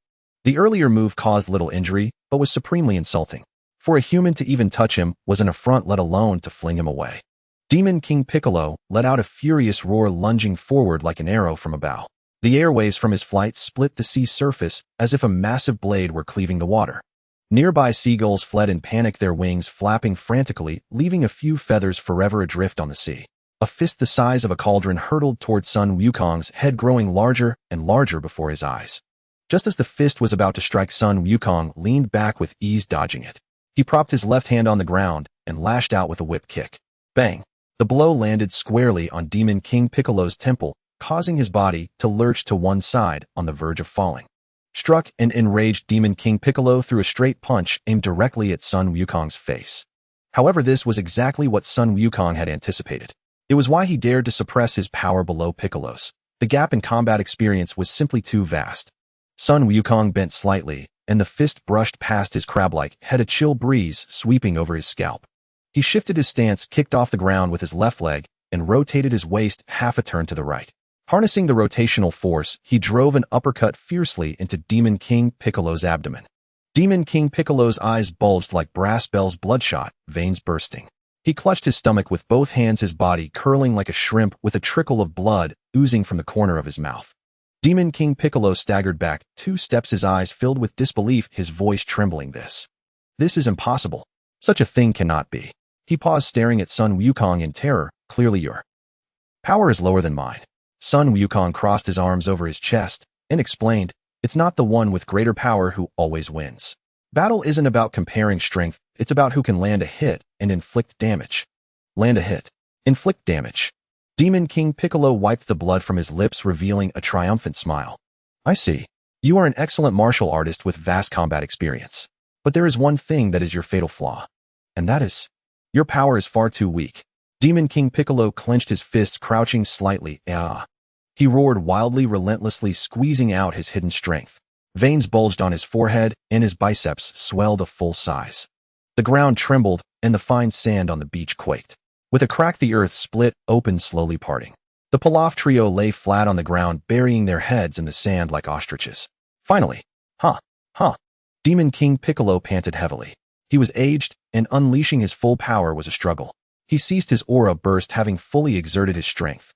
The earlier move caused little injury, but was supremely insulting. For a human to even touch him was an affront, let alone to fling him away. Demon King Piccolo let out a furious roar, lunging forward like an arrow from a bow. The airwaves from his flight split the sea surface as if a massive blade were cleaving the water. Nearby seagulls fled in panic, their wings flapping frantically, leaving a few feathers forever adrift on the sea. A fist the size of a cauldron hurtled towards Son Wukong's head, growing larger and larger before his eyes. Just as the fist was about to strike, Son Wukong leaned back with ease, dodging it. He propped his left hand on the ground and lashed out with a whip kick. Bang! The blow landed squarely on Demon King Piccolo's temple, causing his body to lurch to one side on the verge of falling. Struck and enraged, Demon King Piccolo threw a straight punch aimed directly at Son Wukong's face. However, this was exactly what Son Wukong had anticipated. It was why he dared to suppress his power below Piccolo's. The gap in combat experience was simply too vast. Son Wukong bent slightly, and the fist brushed past his crab-like head, a chill breeze sweeping over his scalp. He shifted his stance, kicked off the ground with his left leg, and rotated his waist half a turn to the right. Harnessing the rotational force, he drove an uppercut fiercely into Demon King Piccolo's abdomen. Demon King Piccolo's eyes bulged like brass bells, bloodshot, veins bursting. He clutched his stomach with both hands, his body curling like a shrimp with a trickle of blood oozing from the corner of his mouth. Demon King Piccolo staggered back 2 steps, his eyes filled with disbelief, his voice trembling. This is impossible. Such a thing cannot be. He paused, staring at Son Wukong in terror. Clearly your power is lower than mine. Son Wukong crossed his arms over his chest and explained, it's not the one with greater power who always wins. Battle isn't about comparing strength, it's about who can land a hit and inflict damage. Land a hit. Inflict damage. Demon King Piccolo wiped the blood from his lips, revealing a triumphant smile. I see. You are an excellent martial artist with vast combat experience. But there is one thing that is your fatal flaw. And that is, your power is far too weak. Demon King Piccolo clenched his fists, crouching slightly. He roared wildly, relentlessly squeezing out his hidden strength. Veins bulged on his forehead, and his biceps swelled a full size. The ground trembled, and the fine sand on the beach quaked. With a crack, the earth split open, slowly parting. The Pilaf trio lay flat on the ground, burying their heads in the sand like ostriches. Finally, Demon King Piccolo panted heavily. He was aged, and unleashing his full power was a struggle. He ceased, his aura burst, having fully exerted his strength.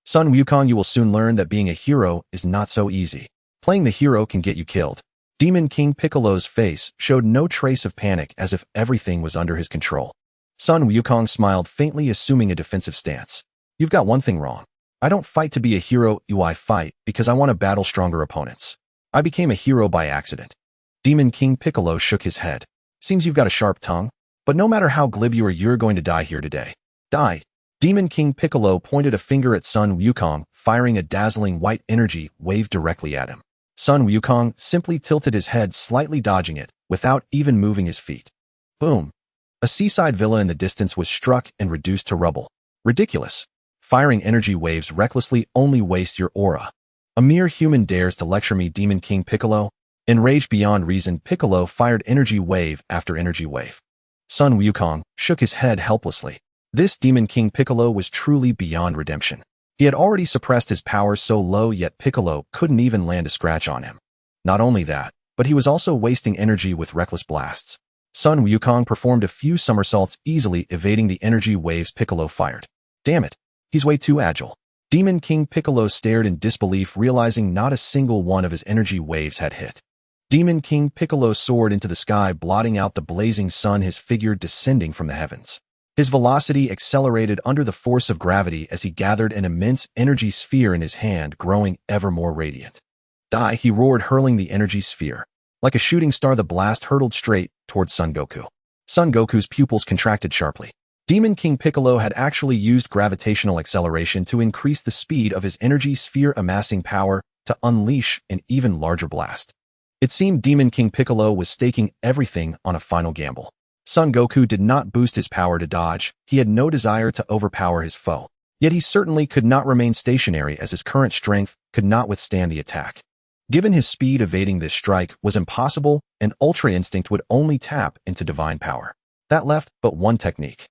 Son Wukong, you will soon learn that being a hero is not so easy. Playing the hero can get you killed. Demon King Piccolo's face showed no trace of panic, as if everything was under his control. Son Wukong smiled faintly, assuming a defensive stance. You've got one thing wrong. I don't fight to be a hero, I fight because I want to battle stronger opponents. I became a hero by accident. Demon King Piccolo shook his head. Seems you've got a sharp tongue. But no matter how glib you are, you're going to die here today. Die. Demon King Piccolo pointed a finger at Son Wukong, firing a dazzling white energy wave directly at him. Son Wukong simply tilted his head, slightly dodging it, without even moving his feet. Boom. A seaside villa in the distance was struck and reduced to rubble. Ridiculous. Firing energy waves recklessly only wastes your aura. A mere human dares to lecture me, Demon King Piccolo? Enraged beyond reason, Piccolo fired energy wave after energy wave. Son Wukong shook his head helplessly. This Demon King Piccolo was truly beyond redemption. He had already suppressed his power so low, yet Piccolo couldn't even land a scratch on him. Not only that, but he was also wasting energy with reckless blasts. Son Wukong performed a few somersaults, easily evading the energy waves Piccolo fired. Damn it, he's way too agile. Demon King Piccolo stared in disbelief, realizing not a single one of his energy waves had hit. Demon King Piccolo soared into the sky, blotting out the blazing sun, his figure descending from the heavens. His velocity accelerated under the force of gravity as he gathered an immense energy sphere in his hand, growing ever more radiant. Die, he roared, hurling the energy sphere. Like a shooting star, the blast hurtled straight towards Son Goku. Son Goku's pupils contracted sharply. Demon King Piccolo had actually used gravitational acceleration to increase the speed of his energy sphere, amassing power to unleash an even larger blast. It seemed Demon King Piccolo was staking everything on a final gamble. Son Goku did not boost his power to dodge. He had no desire to overpower his foe. Yet he certainly could not remain stationary, as his current strength could not withstand the attack. Given his speed, evading this strike was impossible, and Ultra Instinct would only tap into divine power. That left but one technique.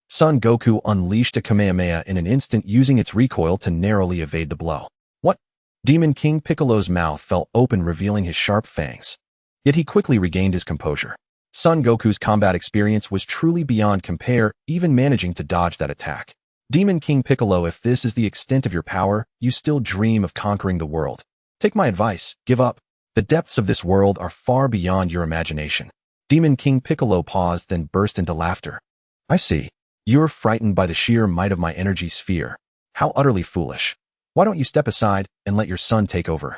Son Goku unleashed a Kamehameha in an instant, using its recoil to narrowly evade the blow. What? Demon King Piccolo's mouth fell open, revealing his sharp fangs. Yet he quickly regained his composure. Son Goku's combat experience was truly beyond compare, even managing to dodge that attack. Demon King Piccolo, if this is the extent of your power, you still dream of conquering the world. Take my advice, give up. The depths of this world are far beyond your imagination. Demon King Piccolo paused, then burst into laughter. I see. You're frightened by the sheer might of my energy sphere. How utterly foolish. Why don't you step aside and let your son take over?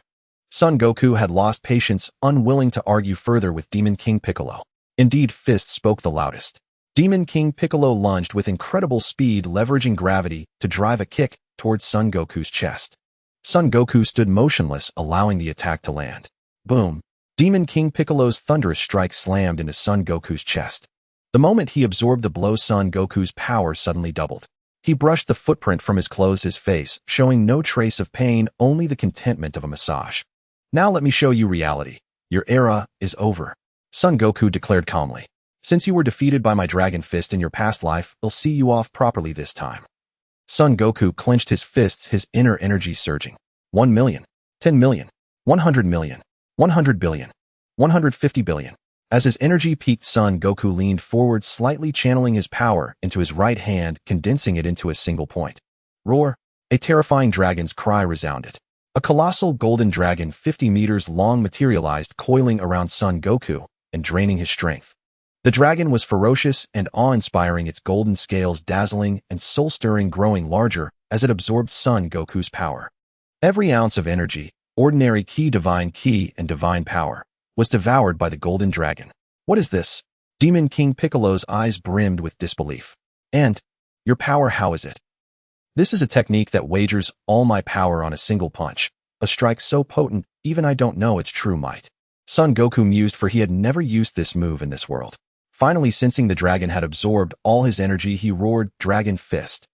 Son Goku had lost patience, unwilling to argue further with Demon King Piccolo. Indeed, fists spoke the loudest. Demon King Piccolo lunged with incredible speed, leveraging gravity to drive a kick towards Son Goku's chest. Son Goku stood motionless, allowing the attack to land. Boom! Demon King Piccolo's thunderous strike slammed into Son Goku's chest. The moment he absorbed the blow, Son Goku's power suddenly doubled. He brushed the footprint from his clothes, his face showing no trace of pain, only the contentment of a massage. Now let me show you reality. Your era is over. Son Goku declared calmly. Since you were defeated by my dragon fist in your past life, I'll see you off properly this time. Son Goku clenched his fists, his inner energy surging. 1 million, 10 million, 100 million, 100 billion, 150 billion. As his energy peaked, Son Goku leaned forward, slightly channeling his power into his right hand, condensing it into a single point. Roar! A terrifying dragon's cry resounded. A colossal golden dragon 50 meters long materialized, coiling around Son Goku and draining his strength. The dragon was ferocious and awe-inspiring, its golden scales dazzling and soul-stirring, growing larger as it absorbed Son Goku's power. Every ounce of energy, ordinary ki, and divine power, was devoured by the golden dragon. What is this? Demon King Piccolo's eyes brimmed with disbelief. And, your power, how is it? This is a technique that wagers all my power on a single punch, a strike so potent, even I don't know its true might. Son Goku mused, for he had never used this move in this world. Finally, sensing the dragon had absorbed all his energy, he roared, Dragon Fist.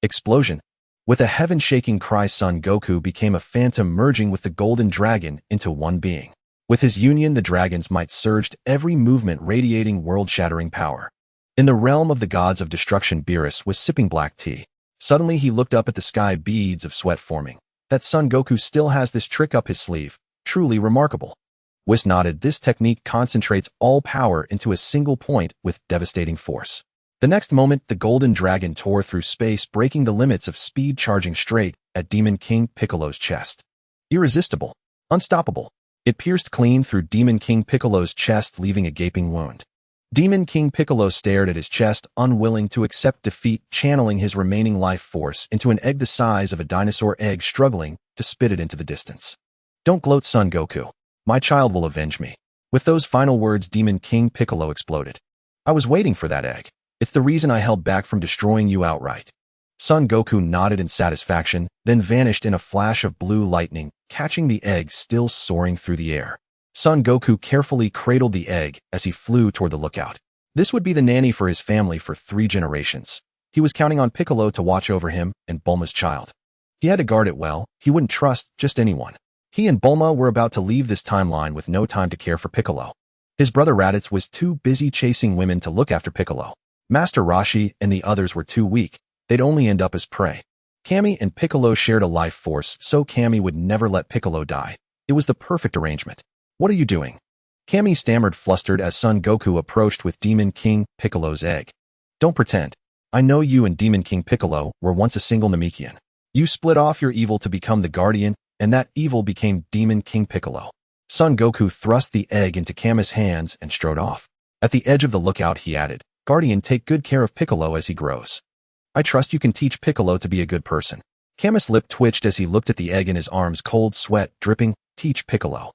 Explosion. With a heaven-shaking cry, Son Goku became a phantom, merging with the golden dragon into one being. With his union, the dragon's might surged, every movement radiating world-shattering power. In the realm of the gods of destruction, Beerus was sipping black tea. Suddenly he looked up at the sky, beads of sweat forming. That Son Goku still has this trick up his sleeve. Truly remarkable. Whis nodded. This technique concentrates all power into a single point with devastating force. The next moment, the golden dragon tore through space, breaking the limits of speed, charging straight at Demon King Piccolo's chest. Irresistible. Unstoppable. It pierced clean through Demon King Piccolo's chest, leaving a gaping wound. Demon King Piccolo stared at his chest, unwilling to accept defeat, channeling his remaining life force into an egg the size of a dinosaur egg, struggling to spit it into the distance. Don't gloat, Son Goku. My child will avenge me. With those final words, Demon King Piccolo exploded. I was waiting for that egg. It's the reason I held back from destroying you outright. Son Goku nodded in satisfaction, then vanished in a flash of blue lightning, catching the egg still soaring through the air. Son Goku carefully cradled the egg as he flew toward the lookout. This would be the nanny for his family for 3 generations. He was counting on Piccolo to watch over him and Bulma's child. He had to guard it well. He wouldn't trust just anyone. He and Bulma were about to leave this timeline with no time to care for Piccolo. His brother Raditz was too busy chasing women to look after Piccolo. Master Roshi and the others were too weak. They'd only end up as prey. Kami and Piccolo shared a life force, so Kami would never let Piccolo die. It was the perfect arrangement. What are you doing? Kami stammered, flustered, as Son Goku approached with Demon King Piccolo's egg. Don't pretend. I know you and Demon King Piccolo were once a single Namekian. You split off your evil to become the Guardian, and that evil became Demon King Piccolo. Son Goku thrust the egg into Kami's hands and strode off. At the edge of the lookout, he added, Guardian, take good care of Piccolo as he grows. I trust you can teach Piccolo to be a good person. Kami's lip twitched as he looked at the egg in his arms, cold sweat dripping. Teach Piccolo.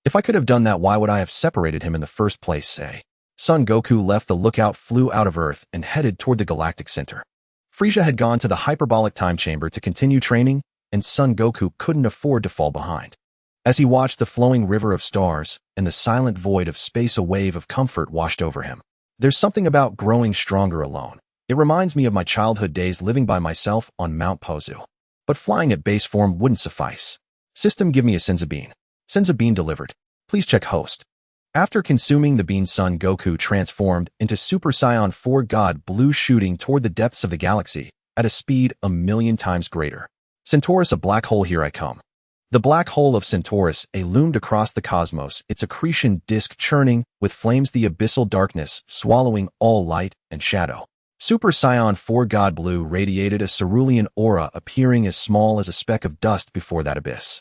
If I could have done that, why would I have separated him in the first place, say? Son Goku left the lookout, flew out of Earth, and headed toward the galactic center. Frieza had gone to the hyperbolic time chamber to continue training, and Son Goku couldn't afford to fall behind. As he watched the flowing river of stars and the silent void of space, a wave of comfort washed over him. There's something about growing stronger alone. It reminds me of my childhood days living by myself on Mount Pozu. But flying at base form wouldn't suffice. System, give me a Senzu Bean. Senzu Bean delivered. Please check host. After consuming the bean, Son Goku transformed into Super Saiyan 4 God Blue, shooting toward the depths of the galaxy at a speed 1,000,000 times greater. Centaurus, a black hole, here I come. The black hole of Centaurus loomed across the cosmos, its accretion disk churning with flames, the abyssal darkness swallowing all light and shadow. Super Saiyan 4 God Blue radiated a cerulean aura, appearing as small as a speck of dust before that abyss.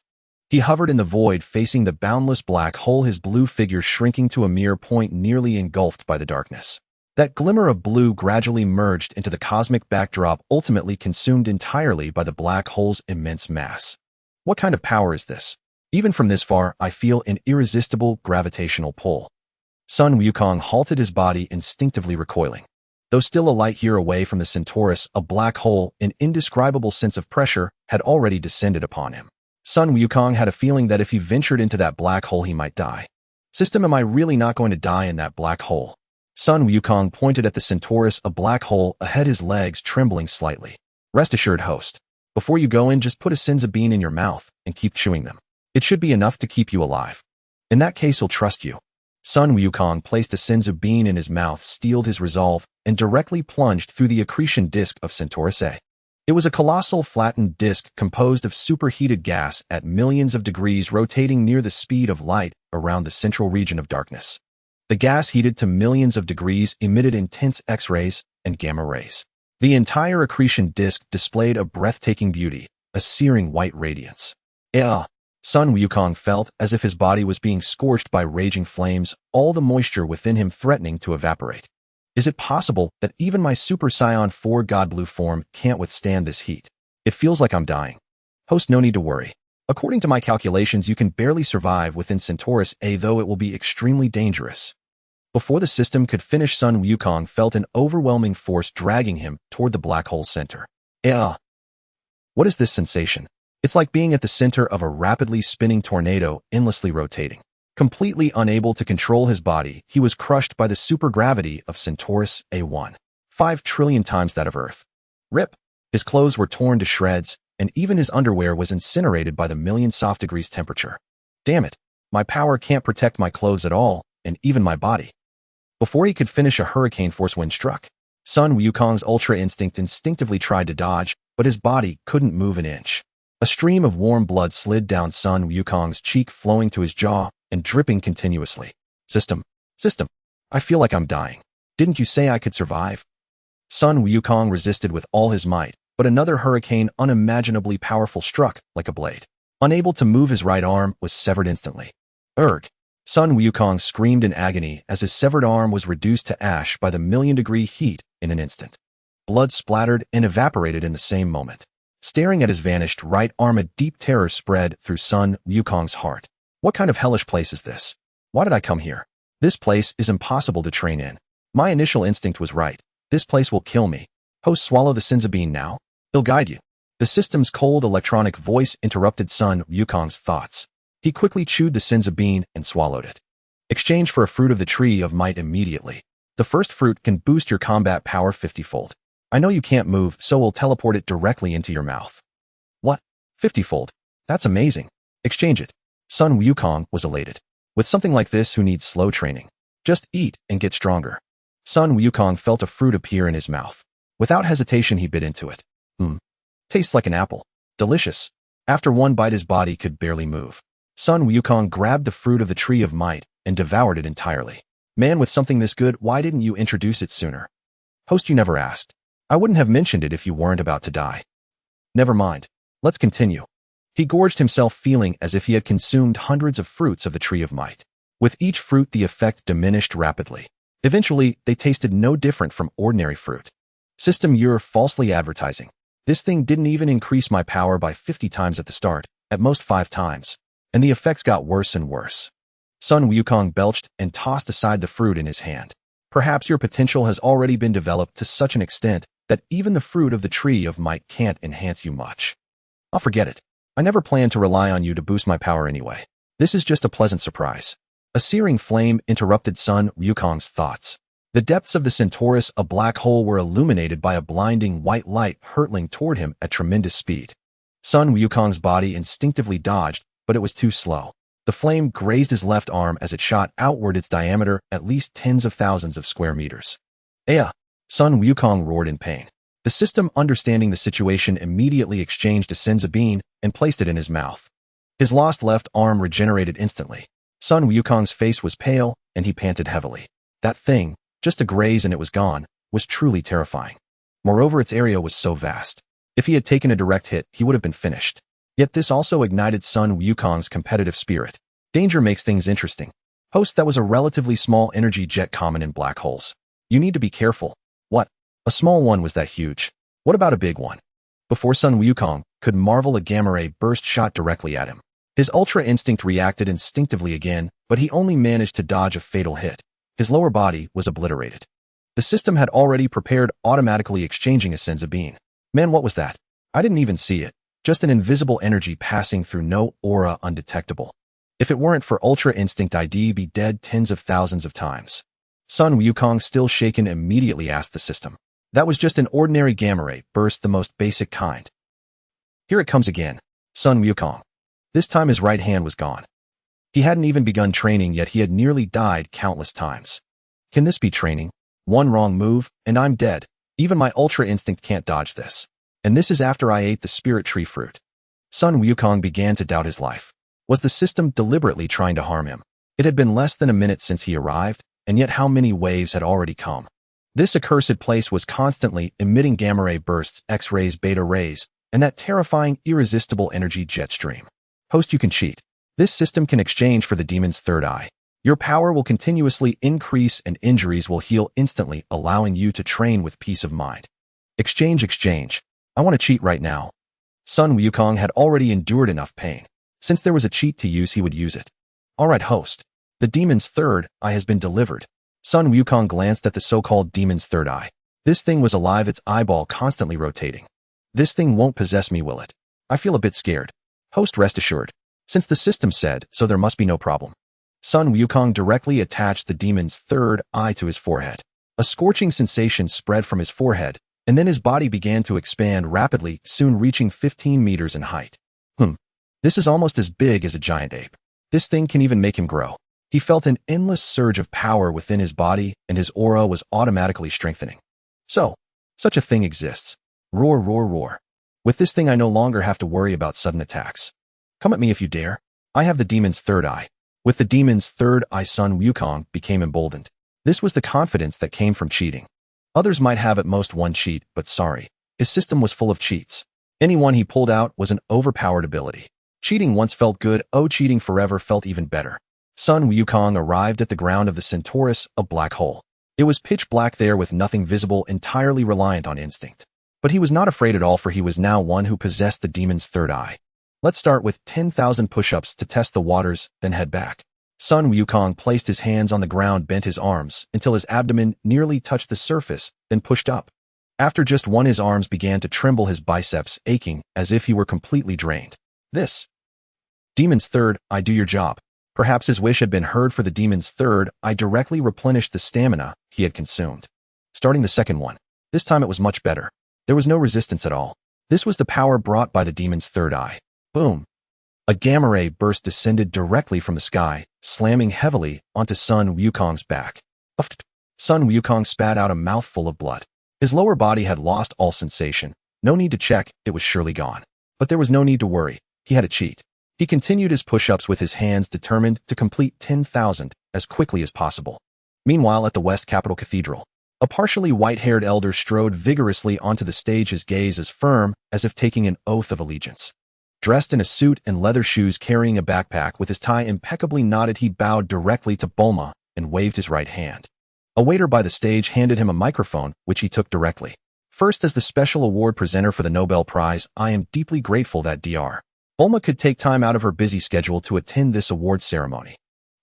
He hovered in the void, facing the boundless black hole, his blue figure shrinking to a mere point, nearly engulfed by the darkness. That glimmer of blue gradually merged into the cosmic backdrop, ultimately consumed entirely by the black hole's immense mass. What kind of power is this? Even from this far, I feel an irresistible gravitational pull. Sun Wukong halted, his body instinctively recoiling. Though still a light year away from the Centaurus, a black hole, an indescribable sense of pressure, had already descended upon him. Sun Wukong had a feeling that if he ventured into that black hole, he might die. System, am I really not going to die in that black hole? Sun Wukong pointed at the Centaurus, a black hole ahead, his legs trembling slightly. Rest assured, host. Before you go in, just put a Senzu Bean in your mouth and keep chewing them. It should be enough to keep you alive. In that case, he'll trust you. Sun Wukong placed a Senzu Bean in his mouth, steeled his resolve, and directly plunged through the accretion disk of Centaurus A. It was a colossal flattened disk composed of superheated gas at millions of degrees, rotating near the speed of light around the central region of darkness. The gas, heated to millions of degrees, emitted intense X-rays and gamma rays. The entire accretion disk displayed a breathtaking beauty, a searing white radiance. Sun Wukong felt as if his body was being scorched by raging flames, all the moisture within him threatening to evaporate. Is it possible that even my Super Saiyan 4 God Blue form can't withstand this heat? It feels like I'm dying. Host, no need to worry. According to my calculations, you can barely survive within Centaurus A, though it will be extremely dangerous. Before the system could finish, Sun Wukong felt an overwhelming force dragging him toward the black hole's center. What is this sensation? It's like being at the center of a rapidly spinning tornado, endlessly rotating. Completely unable to control his body, he was crushed by the supergravity of Centaurus A1, 5 trillion times that of Earth. Rip. His clothes were torn to shreds, and even his underwear was incinerated by the million soft degrees temperature. Damn it. My power can't protect my clothes at all, and even my body. Before he could finish, a hurricane force wind struck. Sun Wukong's ultra instinct instinctively tried to dodge, but his body couldn't move an inch. A stream of warm blood slid down Sun Wukong's cheek, flowing to his jaw and dripping continuously. System, I feel like I'm dying. Didn't you say I could survive? Sun Wukong resisted with all his might, but another hurricane, unimaginably powerful, struck like a blade. Unable to move, his right arm was severed instantly. Erg! Sun Wukong screamed in agony as his severed arm was reduced to ash by the million-degree heat in an instant. Blood splattered and evaporated in the same moment. Staring at his vanished right arm, a deep terror spread through Sun Wukong's heart. What kind of hellish place is this? Why did I come here? This place is impossible to train in. My initial instinct was right. This place will kill me. Host, swallow the Senzu Bean now. It'll guide you. The system's cold electronic voice interrupted Sun Wukong's thoughts. He quickly chewed the Senzu Bean and swallowed it. Exchange for a fruit of the tree of might immediately. The first fruit can boost your combat power 50-fold. I know you can't move, so we'll teleport it directly into your mouth. What? 50-fold? That's amazing. Exchange it. Sun Wukong was elated. With something like this, who needs slow training? Just eat and get stronger. Sun Wukong felt a fruit appear in his mouth. Without hesitation, he bit into it. Tastes like an apple. Delicious. After one bite, his body could barely move. Sun Wukong grabbed the fruit of the tree of might and devoured it entirely. Man, with something this good, why didn't you introduce it sooner? Host, you never asked. I wouldn't have mentioned it if you weren't about to die. Never mind. Let's continue. He gorged himself, feeling as if he had consumed hundreds of fruits of the tree of might. With each fruit, the effect diminished rapidly. Eventually, they tasted no different from ordinary fruit. System, you're falsely advertising. This thing didn't even increase my power by 50 times at the start, at most 5 times. And the effects got worse and worse. Sun Wukong belched and tossed aside the fruit in his hand. Perhaps your potential has already been developed to such an extent that even the fruit of the tree of might can't enhance you much. I'll forget it. I never planned to rely on you to boost my power anyway. This is just a pleasant surprise. A searing flame interrupted Sun Wukong's thoughts. The depths of the Centaurus, a black hole, were illuminated by a blinding white light hurtling toward him at tremendous speed. Sun Wukong's body instinctively dodged, but it was too slow. The flame grazed his left arm as it shot outward, its diameter at least tens of thousands of square meters. Aya! Sun Wukong roared in pain. The system, understanding the situation, immediately exchanged a Senzu Bean and placed it in his mouth. His lost left arm regenerated instantly. Sun Wukong's face was pale, and he panted heavily. That thing, just a graze and it was gone, was truly terrifying. Moreover, its area was so vast. If he had taken a direct hit, he would have been finished. Yet this also ignited Sun Wukong's competitive spirit. Danger makes things interesting. Host, that was a relatively small energy jet common in black holes. You need to be careful. What? A small one was that huge? What about a big one? Before Sun Wukong could marvel, a gamma ray burst shot directly at him. His ultra instinct reacted instinctively again, but he only managed to dodge a fatal hit. His lower body was obliterated. The system had already prepared, automatically exchanging a Senzu Bean. Man, what was that? I didn't even see it. Just an invisible energy passing through, no aura, undetectable. If it weren't for Ultra Instinct, I'd be dead tens of thousands of times. Sun Wukong, still shaken, immediately asked the system. That was just an ordinary gamma ray burst, the most basic kind. Here it comes again. Sun Wukong. This time his right hand was gone. He hadn't even begun training yet, he had nearly died countless times. Can this be training? One wrong move, and I'm dead. Even my Ultra Instinct can't dodge this. And this is after I ate the spirit tree fruit. Sun Wukong began to doubt his life. Was the system deliberately trying to harm him? It had been less than a minute since he arrived, and yet how many waves had already come? This accursed place was constantly emitting gamma ray bursts, X-rays, beta rays, and that terrifying, irresistible energy jet stream. Host, you can cheat. This system can exchange for the demon's third eye. Your power will continuously increase and injuries will heal instantly, allowing you to train with peace of mind. Exchange. I want to cheat right now. Sun Wukong had already endured enough pain. Since there was a cheat to use, he would use it. All right, host. The demon's third eye has been delivered. Sun Wukong glanced at the so-called demon's third eye. This thing was alive, its eyeball constantly rotating. This thing won't possess me, will it? I feel a bit scared. Host, rest assured. Since the system said so, there must be no problem. Sun Wukong directly attached the demon's third eye to his forehead. A scorching sensation spread from his forehead, and then his body began to expand rapidly, soon reaching 15 meters in height. This is almost as big as a giant ape. This thing can even make him grow. He felt an endless surge of power within his body, and his aura was automatically strengthening. So, such a thing exists. Roar, roar, roar. With this thing, I no longer have to worry about sudden attacks. Come at me if you dare. I have the demon's third eye. With the demon's third eye, Sun Wukong became emboldened. This was the confidence that came from cheating. Others might have at most one cheat, but sorry. His system was full of cheats. Any one he pulled out was an overpowered ability. Cheating once felt good, cheating forever felt even better. Son Wukong arrived at the ground of the Centaurus, a black hole. It was pitch black there with nothing visible, entirely reliant on instinct. But he was not afraid at all, for he was now one who possessed the demon's third eye. Let's start with 10,000 push-ups to test the waters, then head back. Son Wukong placed his hands on the ground, bent his arms until his abdomen nearly touched the surface, then pushed up. After just one, his arms began to tremble, his biceps aching as if he were completely drained. This demon's third eye, do your job. Perhaps his wish had been heard, for the demon's third eye directly replenished the stamina he had consumed. Starting the second one. This time it was much better. There was no resistance at all. This was the power brought by the demon's third eye. Boom! A gamma ray burst descended directly from the sky, slamming heavily onto Son Wukong's back. Son Wukong spat out a mouthful of blood. His lower body had lost all sensation. No need to check, it was surely gone. But there was no need to worry. He had a cheat. He continued his push-ups with his hands, determined to complete 10,000 as quickly as possible. Meanwhile, at the West Capitol Cathedral, a partially white-haired elder strode vigorously onto the stage, his gaze as firm as if taking an oath of allegiance. Dressed in a suit and leather shoes, carrying a backpack with his tie impeccably knotted, he bowed directly to Bulma and waved his right hand. A waiter by the stage handed him a microphone, which he took directly. First, as the special award presenter for the Nobel Prize, I am deeply grateful that Dr. Bulma could take time out of her busy schedule to attend this awards ceremony.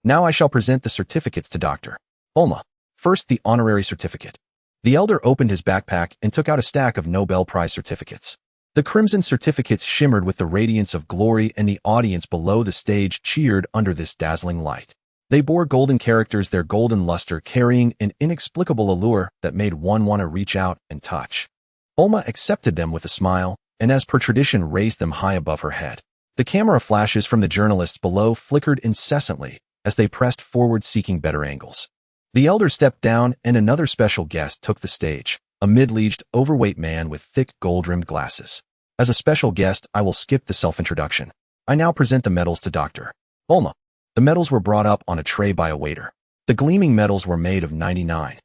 Now I shall present the certificates to Dr. Bulma. First, the honorary certificate. The elder opened his backpack and took out a stack of Nobel Prize certificates. The crimson certificates shimmered with the radiance of glory, and the audience below the stage cheered under this dazzling light. They bore golden characters, their golden luster carrying an inexplicable allure that made one want to reach out and touch. Bulma accepted them with a smile, and as per tradition raised them high above her head. The camera flashes from the journalists below flickered incessantly as they pressed forward, seeking better angles. The elder stepped down, and another special guest took the stage, a middle-aged, overweight man with thick gold-rimmed glasses. As a special guest, I will skip the self-introduction. I now present the medals to Dr. Bulma. The medals were brought up on a tray by a waiter. The gleaming medals were made of 99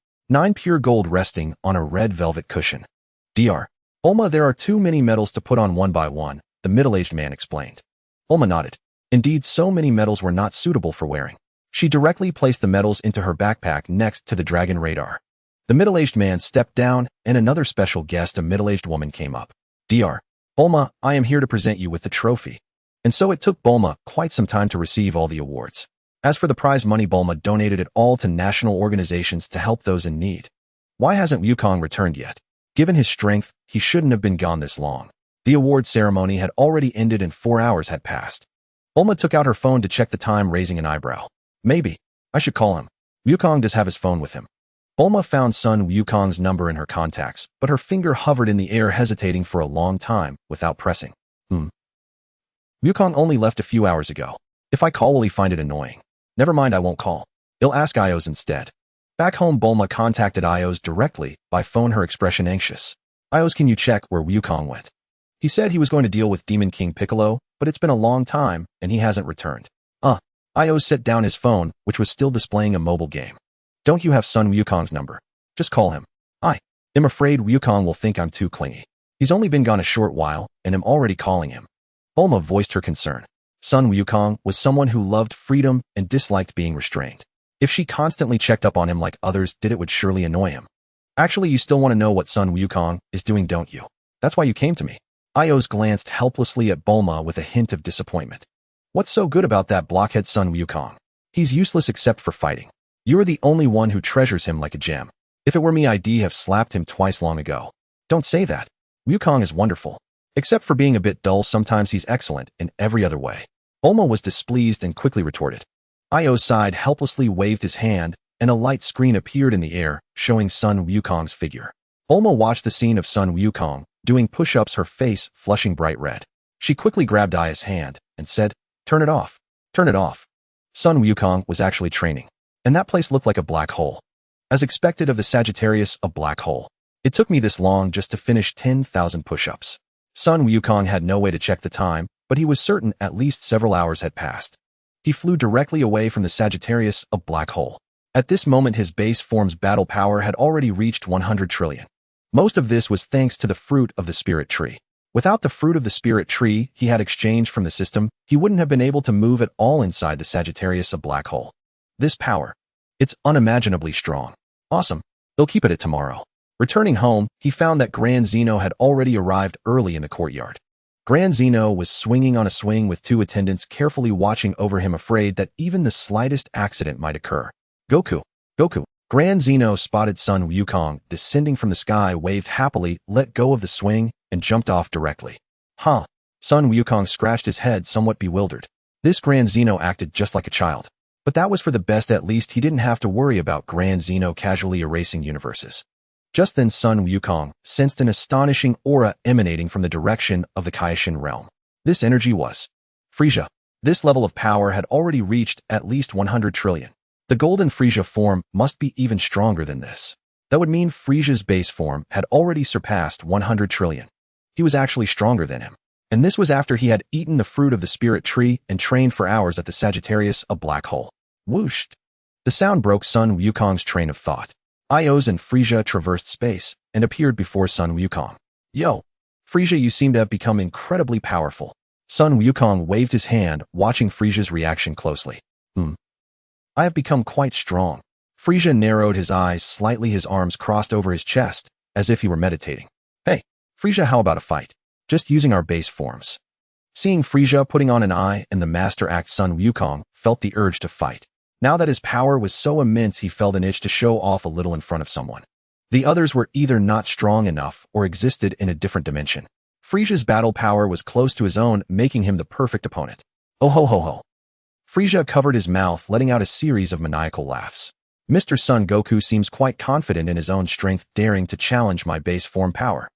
pure gold, resting on a red velvet cushion. Dr. Bulma, there are too many medals to put on one by one, the middle-aged man explained. Bulma nodded. Indeed, so many medals were not suitable for wearing. She directly placed the medals into her backpack next to the dragon radar. The middle-aged man stepped down, and another special guest, a middle-aged woman, came up. Dr. Bulma, I am here to present you with the trophy. And so it took Bulma quite some time to receive all the awards. As for the prize money, Bulma donated it all to national organizations to help those in need. Why hasn't Wukong returned yet? Given his strength, he shouldn't have been gone this long. The award ceremony had already ended and 4 hours had passed. Bulma took out her phone to check the time, raising an eyebrow. Maybe I should call him. Wukong does have his phone with him. Bulma found Son Wukong's number in her contacts, but her finger hovered in the air, hesitating for a long time without pressing. Wukong only left a few hours ago. If I call, will he find it annoying? Never mind, I won't call. He'll ask Ios instead. Back home, Bulma contacted Ios directly by phone, her expression anxious. Ios, can you check where Wukong went? He said he was going to deal with Demon King Piccolo, but it's been a long time and he hasn't returned. Ios set down his phone, which was still displaying a mobile game. Don't you have Son Wukong's number? Just call him. I am afraid Wukong will think I'm too clingy. He's only been gone a short while, and I'm already calling him. Bulma voiced her concern. Son Wukong was someone who loved freedom and disliked being restrained. If she constantly checked up on him like others did, it would surely annoy him. Actually, you still want to know what Son Wukong is doing, don't you? That's why you came to me. Ios glanced helplessly at Bulma with a hint of disappointment. What's so good about that blockhead Son Wukong? He's useless except for fighting. You're the only one who treasures him like a gem. If it were me, I'd have slapped him twice long ago. Don't say that. Wukong is wonderful. Except for being a bit dull, sometimes he's excellent in every other way. Bulma was displeased and quickly retorted. Ios sighed, helplessly waved his hand, and a light screen appeared in the air, showing Son Wukong's figure. Bulma watched the scene of Son Wukong doing push-ups, her face flushing bright red. She quickly grabbed Aya's hand and said, "Turn it off. Turn it off." Son Wukong was actually training, and that place looked like a black hole. As expected of the Sagittarius, a black hole. It took me this long just to finish 10,000 push-ups. Son Wukong had no way to check the time, but he was certain at least several hours had passed. He flew directly away from the Sagittarius, a black hole. At this moment, his base form's battle power had already reached 100 trillion. Most of this was thanks to the fruit of the spirit tree. Without the fruit of the spirit tree he had exchanged from the system, he wouldn't have been able to move at all inside the Sagittarius of black hole. This power. It's unimaginably strong. Awesome. They'll keep it tomorrow. Returning home, he found that Grand Zeno had already arrived early in the courtyard. Grand Zeno was swinging on a swing with two attendants carefully watching over him, afraid that even the slightest accident might occur. Goku. Goku. Grand Zeno spotted Son Wukong descending from the sky, waved happily, let go of the swing, and jumped off directly. Huh. Son Wukong scratched his head, somewhat bewildered. This Grand Zeno acted just like a child. But that was for the best. At least he didn't have to worry about Grand Zeno casually erasing universes. Just then Son Wukong sensed an astonishing aura emanating from the direction of the Kaioshin realm. This energy was Frieza. This level of power had already reached at least 100 trillion. The golden Frieza form must be even stronger than this. That would mean Frieza's base form had already surpassed 100 trillion. He was actually stronger than him. And this was after he had eaten the fruit of the spirit tree and trained for hours at the Sagittarius, a black hole. Whoosh! The sound broke Son Wukong's train of thought. Ios and Frieza traversed space and appeared before Son Wukong. Yo! Frieza, you seem to have become incredibly powerful. Son Wukong waved his hand, watching Frieza's reaction closely. I have become quite strong. Frieza narrowed his eyes slightly, his arms crossed over his chest, as if he were meditating. Hey, Frieza, how about a fight? Just using our base forms. Seeing Frieza putting on an eye and the master act, Son Wukong felt the urge to fight. Now that his power was so immense, he felt an itch to show off a little in front of someone. The others were either not strong enough or existed in a different dimension. Frieza's battle power was close to his own, making him the perfect opponent. Oh ho ho ho. Frieza covered his mouth, letting out a series of maniacal laughs. Mr. Son Goku seems quite confident in his own strength, daring to challenge my base form power.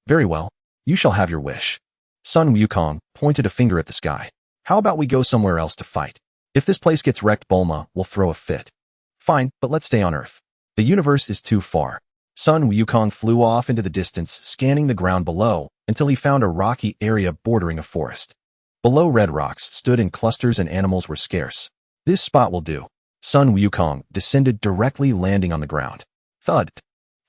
Very well, you shall have your wish. Son Wukong pointed a finger at the sky. How about we go somewhere else to fight? If this place gets wrecked, Bulma will throw a fit. Fine, but let's stay on Earth. The universe is too far. Son Wukong flew off into the distance, scanning the ground below until he found a rocky area bordering a forest. Below, red rocks stood in clusters and animals were scarce. This spot will do. Son Wukong descended directly, landing on the ground. Thud.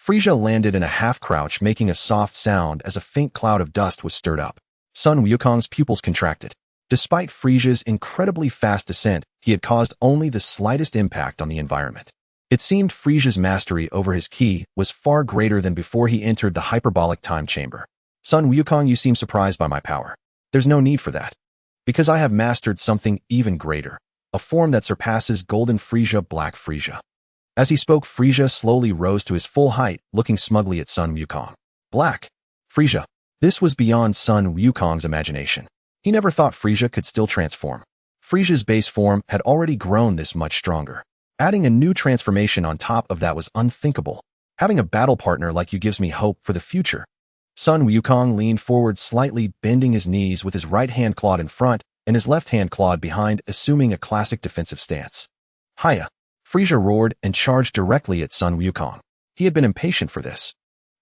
Frieza landed in a half-crouch, making a soft sound as a faint cloud of dust was stirred up. Son Wukong's pupils contracted. Despite Frieza's incredibly fast descent, he had caused only the slightest impact on the environment. It seemed Frieza's mastery over his ki was far greater than before he entered the hyperbolic time chamber. Son Wukong, you seem surprised by my power. There's no need for that. Because I have mastered something even greater, a form that surpasses Golden Frieza, Black Frieza. As he spoke, Frieza slowly rose to his full height, looking smugly at Son Wukong. Black Frieza. This was beyond Son Wukong's imagination. He never thought Frieza could still transform. Frieza's base form had already grown this much stronger. Adding a new transformation on top of that was unthinkable. Having a battle partner like you gives me hope for the future. Son Wukong leaned forward slightly, bending his knees with his right hand clawed in front and his left hand clawed behind, assuming a classic defensive stance. Hiya! Frieza roared and charged directly at Son Wukong. He had been impatient for this.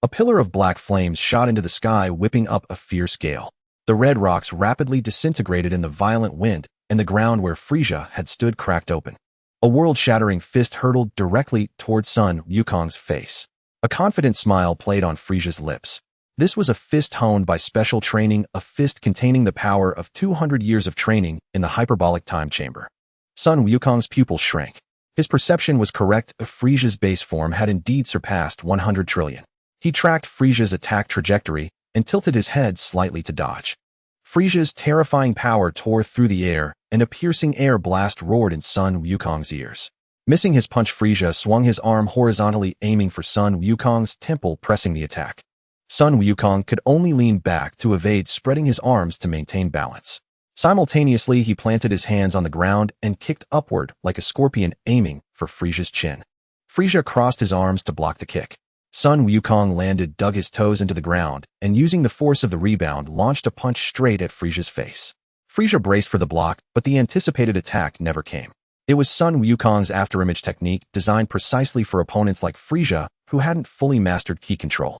A pillar of black flames shot into the sky, whipping up a fierce gale. The red rocks rapidly disintegrated in the violent wind, and the ground where Frieza had stood cracked open. A world-shattering fist hurtled directly towards Son Wukong's face. A confident smile played on Frieza's lips. This was a fist honed by special training, a fist containing the power of 200 years of training in the hyperbolic time chamber. Son Wukong's pupils shrank. His perception was correct. Frieza's base form had indeed surpassed 100 trillion. He tracked Frieza's attack trajectory and tilted his head slightly to dodge. Frieza's terrifying power tore through the air, and a piercing air blast roared in Son Wukong's ears. Missing his punch, Frieza swung his arm horizontally, aiming for Son Wukong's temple, pressing the attack. Son Wukong could only lean back to evade, spreading his arms to maintain balance. Simultaneously, he planted his hands on the ground and kicked upward like a scorpion, aiming for Frieza's chin. Frieza crossed his arms to block the kick. Son Wukong landed, dug his toes into the ground, and using the force of the rebound, launched a punch straight at Frieza's face. Frieza braced for the block, but the anticipated attack never came. It was Son Wukong's afterimage technique, designed precisely for opponents like Frieza, who hadn't fully mastered ki control.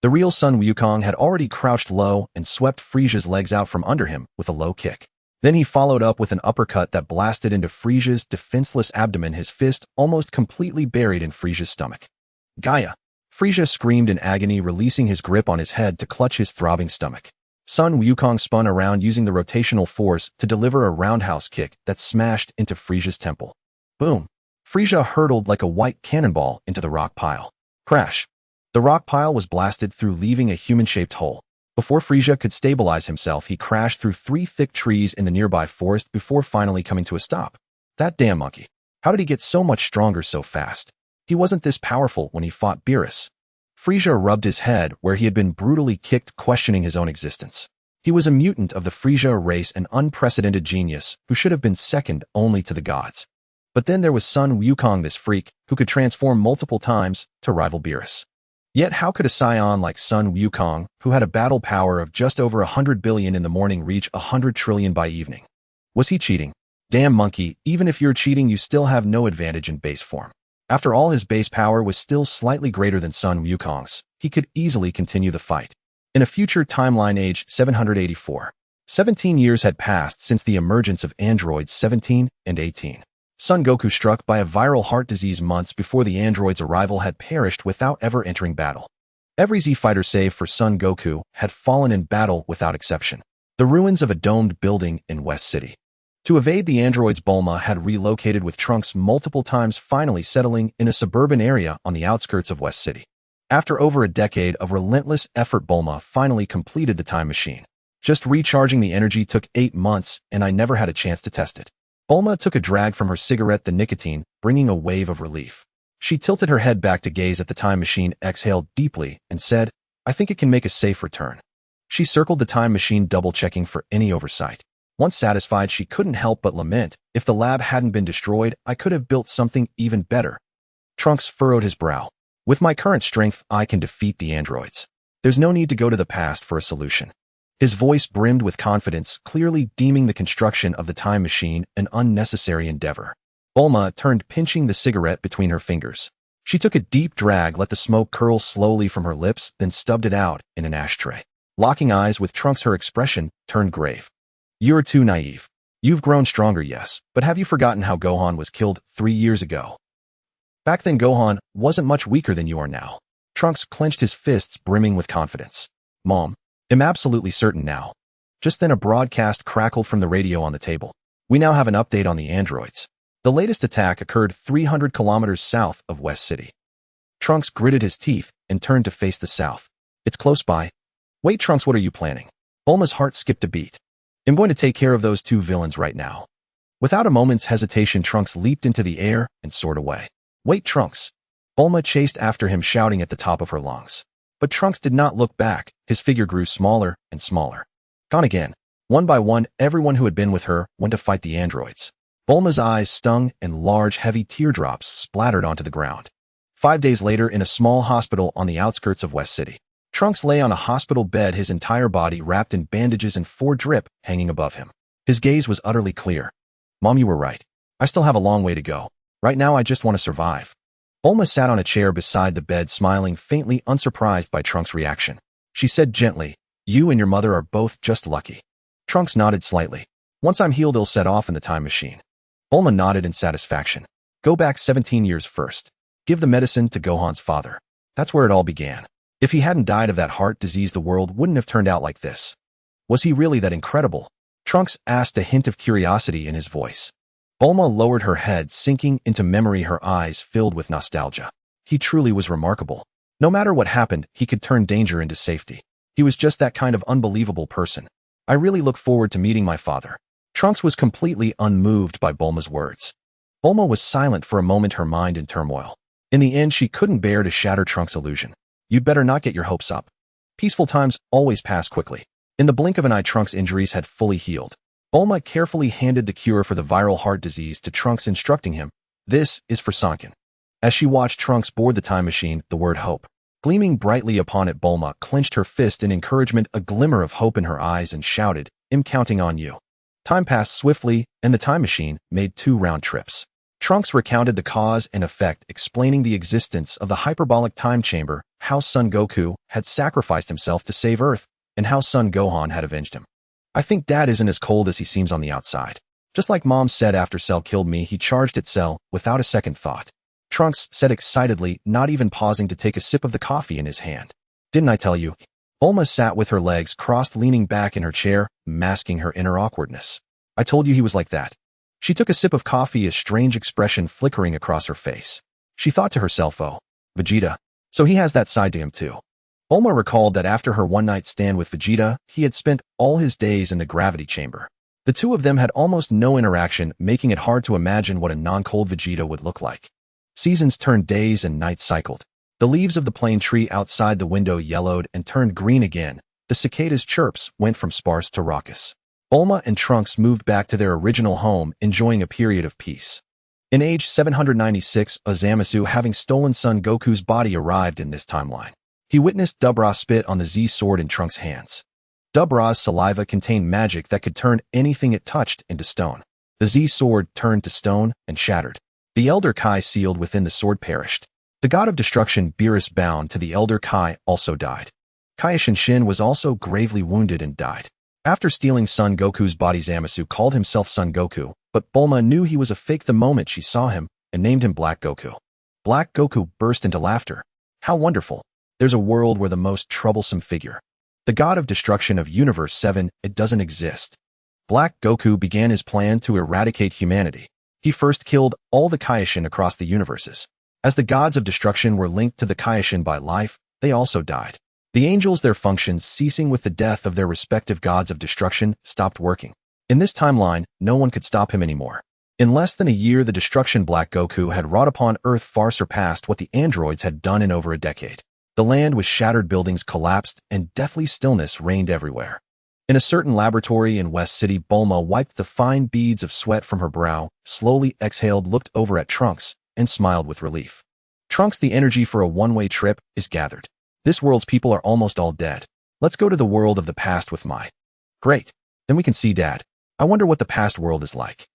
The real Son Wukong had already crouched low and swept Frieza's legs out from under him with a low kick. Then he followed up with an uppercut that blasted into Frieza's defenseless abdomen, his fist almost completely buried in Frieza's stomach. Gaia! Frieza screamed in agony, releasing his grip on his head to clutch his throbbing stomach. Son Wukong spun around using the rotational force to deliver a roundhouse kick that smashed into Frieza's temple. Boom! Frieza hurtled like a white cannonball into the rock pile. Crash! The rock pile was blasted through, leaving a human-shaped hole. Before Frieza could stabilize himself, he crashed through 3 thick trees in the nearby forest before finally coming to a stop. That damn monkey. How did he get so much stronger so fast? He wasn't this powerful when he fought Beerus. Frieza rubbed his head where he had been brutally kicked, questioning his own existence. He was a mutant of the Frieza race, an unprecedented genius who should have been second only to the gods. But then there was Son Wukong, this freak who could transform multiple times to rival Beerus. Yet how could a Saiyan like Son Wukong, who had a battle power of just over 100 billion in the morning, reach 100 trillion by evening? Was he cheating? Damn monkey, even if you're cheating, you still have no advantage in base form. After all, his base power was still slightly greater than Son Wukong's. He could easily continue the fight. In a future timeline aged 784, 17 years had passed since the emergence of androids 17 and 18. Son Goku, struck by a viral heart disease months before the android's arrival, had perished without ever entering battle. Every Z-fighter save for Son Goku had fallen in battle without exception. The ruins of a domed building in West City. To evade the androids, Bulma had relocated with Trunks multiple times, finally settling in a suburban area on the outskirts of West City. After over a decade of relentless effort, Bulma finally completed the time machine. Just recharging the energy took 8 months, and I never had a chance to test it. Bulma took a drag from her cigarette, the nicotine bringing a wave of relief. She tilted her head back to gaze at the time machine, exhaled deeply, and said, "I think it can make a safe return." She circled the time machine, double-checking for any oversight. Once satisfied, she couldn't help but lament, "If the lab hadn't been destroyed, I could have built something even better." Trunks furrowed his brow. "With my current strength, I can defeat the androids. There's no need to go to the past for a solution." His voice brimmed with confidence, clearly deeming the construction of the time machine an unnecessary endeavor. Bulma turned, pinching the cigarette between her fingers. She took a deep drag, let the smoke curl slowly from her lips, then stubbed it out in an ashtray. Locking eyes with Trunks, her expression turned grave. "You're too naive. You've grown stronger, yes, but have you forgotten how Gohan was killed 3 years ago? Back then, Gohan wasn't much weaker than you are now." Trunks clenched his fists, brimming with confidence. "Mom, I'm absolutely certain now." Just then a broadcast crackled from the radio on the table. "We now have an update on the androids. The latest attack occurred 300 kilometers south of West City." Trunks gritted his teeth and turned to face the south. "It's close by." "Wait, Trunks, what are you planning?" Bulma's heart skipped a beat. "I'm going to take care of those 2 villains right now." Without a moment's hesitation, Trunks leaped into the air and soared away. "Wait, Trunks." Bulma chased after him, shouting at the top of her lungs. But Trunks did not look back. His figure grew smaller and smaller. Gone again. One by one, everyone who had been with her went to fight the androids. Bulma's eyes stung and large, heavy teardrops splattered onto the ground. 5 days later, in a small hospital on the outskirts of West City, Trunks lay on a hospital bed, his entire body wrapped in bandages and 4 drip hanging above him. His gaze was utterly clear. "Mom, you were right. I still have a long way to go. Right now, I just want to survive." Bulma sat on a chair beside the bed, smiling faintly, unsurprised by Trunks' reaction. She said gently, "You and your mother are both just lucky." Trunks nodded slightly. "Once I'm healed, I'll set off in the time machine." Bulma nodded in satisfaction. "Go back 17 years first. Give the medicine to Gohan's father. That's where it all began. If he hadn't died of that heart disease, the world wouldn't have turned out like this." "Was he really that incredible?" Trunks asked, a hint of curiosity in his voice. Bulma lowered her head, sinking into memory, her eyes filled with nostalgia. "He truly was remarkable. No matter what happened, he could turn danger into safety. He was just that kind of unbelievable person. I really look forward to meeting my father." Trunks was completely unmoved by Bulma's words. Bulma was silent for a moment, her mind in turmoil. In the end, she couldn't bear to shatter Trunks' illusion. "You'd better not get your hopes up. Peaceful times always pass quickly." In the blink of an eye, Trunks' injuries had fully healed. Bulma carefully handed the cure for the viral heart disease to Trunks, instructing him, "This is for Sankan." As she watched Trunks board the time machine, the word hope gleaming brightly upon it, Bulma clenched her fist in encouragement, a glimmer of hope in her eyes, and shouted, "I'm counting on you." Time passed swiftly, and the time machine made 2 round trips. Trunks recounted the cause and effect, explaining the existence of the hyperbolic time chamber, how Son Goku had sacrificed himself to save Earth, and how Son Gohan had avenged him. "I think Dad isn't as cold as he seems on the outside. Just like Mom said after Cell killed me, he charged at Cell without a second thought." Trunks said excitedly, not even pausing to take a sip of the coffee in his hand. "Didn't I tell you?" Bulma sat with her legs crossed leaning back in her chair, masking her inner awkwardness. I told you he was like that. She took a sip of coffee, a strange expression flickering across her face. She thought to herself, oh, Vegeta. So he has that side to him too. Bulma recalled that after her one-night stand with Vegeta, he had spent all his days in the gravity chamber. The two of them had almost no interaction, making it hard to imagine what a non-cold Vegeta would look like. Seasons turned days and nights cycled. The leaves of the plane tree outside the window yellowed and turned green again. The cicadas' chirps went from sparse to raucous. Bulma and Trunks moved back to their original home, enjoying a period of peace. In age 796, a Zamasu having stolen Son Goku's body arrived in this timeline. He witnessed Dubra spit on the Z sword in Trunks' hands. Dubra's saliva contained magic that could turn anything it touched into stone. The Z sword turned to stone and shattered. The Elder Kai sealed within the sword perished. The god of destruction Beerus bound to the Elder Kai also died. Kai Shinshin was also gravely wounded and died. After stealing Son Goku's body, Zamasu called himself Son Goku, but Bulma knew he was a fake the moment she saw him and named him Black Goku. Black Goku burst into laughter. How wonderful. There's a world where the most troublesome figure, the god of destruction of Universe 7, it doesn't exist. Black Goku began his plan to eradicate humanity. He first killed all the Kaioshin across the universes. As the gods of destruction were linked to the Kaioshin by life, they also died. The angels, their functions ceasing with the death of their respective gods of destruction, stopped working. In this timeline, no one could stop him anymore. In less than a year, the destruction Black Goku had wrought upon Earth far surpassed what the androids had done in over a decade. The land was shattered, buildings collapsed, and deathly stillness reigned everywhere. In a certain laboratory in West City, Bulma wiped the fine beads of sweat from her brow, slowly exhaled, looked over at Trunks, and smiled with relief. Trunks, the energy for a one-way trip is gathered. This world's people are almost all dead. Let's go to the world of the past with Mai. Great. Then we can see Dad. I wonder what the past world is like.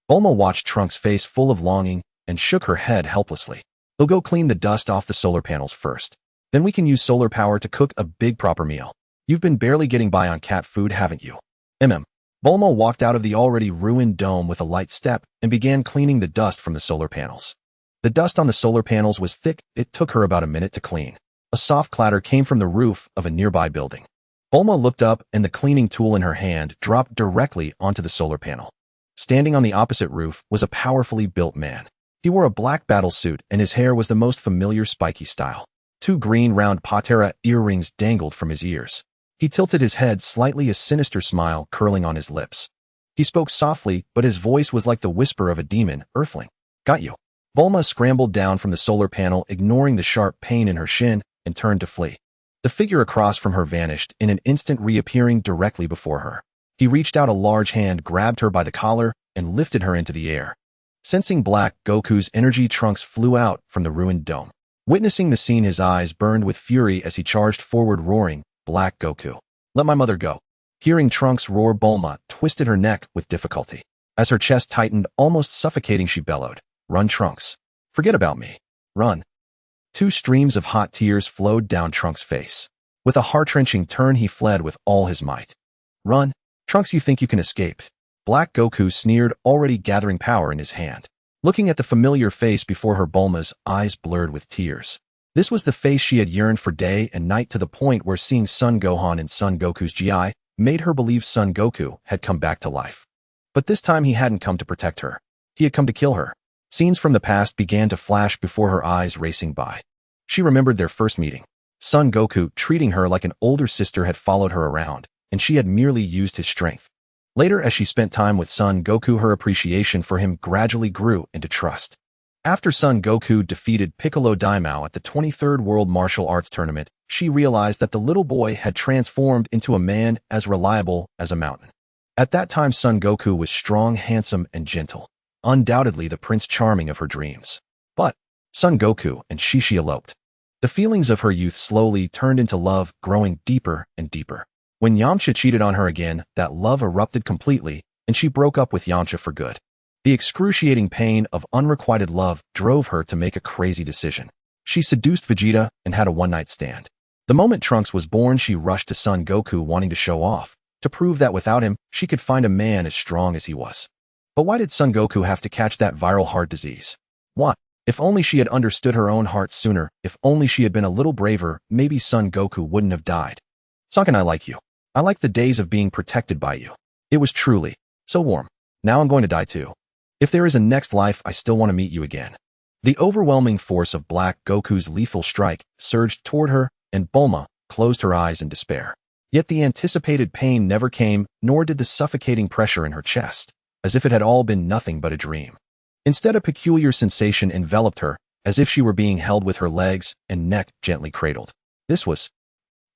Bulma watched Trunks' face full of longing and shook her head helplessly. They'll go clean the dust off the solar panels first. Then we can use solar power to cook a big proper meal. You've been barely getting by on cat food, haven't you? Bulma walked out of the already ruined dome with a light step and began cleaning the dust from the solar panels. The dust on the solar panels was thick. It took her about a minute to clean. A soft clatter came from the roof of a nearby building. Bulma looked up and the cleaning tool in her hand dropped directly onto the solar panel. Standing on the opposite roof was a powerfully built man. He wore a black battle suit and his hair was the most familiar spiky style. Two green round patera earrings dangled from his ears. He tilted his head slightly, a sinister smile curling on his lips. He spoke softly, but his voice was like the whisper of a demon. Earthling. Got you. Bulma scrambled down from the solar panel, ignoring the sharp pain in her shin, and turned to flee. The figure across from her vanished in an instant, reappearing directly before her. He reached out a large hand, grabbed her by the collar, and lifted her into the air. Sensing Black Goku's energy, Trunks flew out from the ruined dome. Witnessing the scene, his eyes burned with fury as he charged forward, roaring, Black Goku, let my mother go. Hearing Trunks roar, Bulma twisted her neck with difficulty. As her chest tightened, almost suffocating, she bellowed, run, Trunks. Forget about me. Run. Two streams of hot tears flowed down Trunks' face. With a heart-wrenching turn, he fled with all his might. Run. Trunks, you think you can escape? Black Goku sneered, already gathering power in his hand. Looking at the familiar face before her, Bulma's eyes blurred with tears. This was the face she had yearned for day and night, to the point where seeing Son Gohan in Son Goku's GI made her believe Son Goku had come back to life. But this time he hadn't come to protect her. He had come to kill her. Scenes from the past began to flash before her eyes, racing by. She remembered their first meeting. Son Goku, treating her like an older sister, had followed her around, and she had merely used his strength. Later, as she spent time with Son Goku, her appreciation for him gradually grew into trust. After Son Goku defeated Piccolo Daimao at the 23rd World Martial Arts Tournament, she realized that the little boy had transformed into a man as reliable as a mountain. At that time, Son Goku was strong, handsome, and gentle. Undoubtedly the Prince Charming of her dreams. But Son Goku and Shishi eloped. The feelings of her youth slowly turned into love, growing deeper and deeper. When Yamcha cheated on her again, that love erupted completely, and she broke up with Yamcha for good. The excruciating pain of unrequited love drove her to make a crazy decision. She seduced Vegeta and had a one-night stand. The moment Trunks was born, she rushed to Son Goku, wanting to show off, to prove that without him, she could find a man as strong as he was. But why did Son Goku have to catch that viral heart disease? Why? If only she had understood her own heart sooner, if only she had been a little braver, maybe Son Goku wouldn't have died. Son, I like you. I like the days of being protected by you. It was truly so warm. Now I'm going to die too. If there is a next life, I still want to meet you again. The overwhelming force of Black Goku's lethal strike surged toward her, and Bulma closed her eyes in despair. Yet the anticipated pain never came, nor did the suffocating pressure in her chest, as if it had all been nothing but a dream. Instead, a peculiar sensation enveloped her, as if she were being held with her legs and neck gently cradled. This was...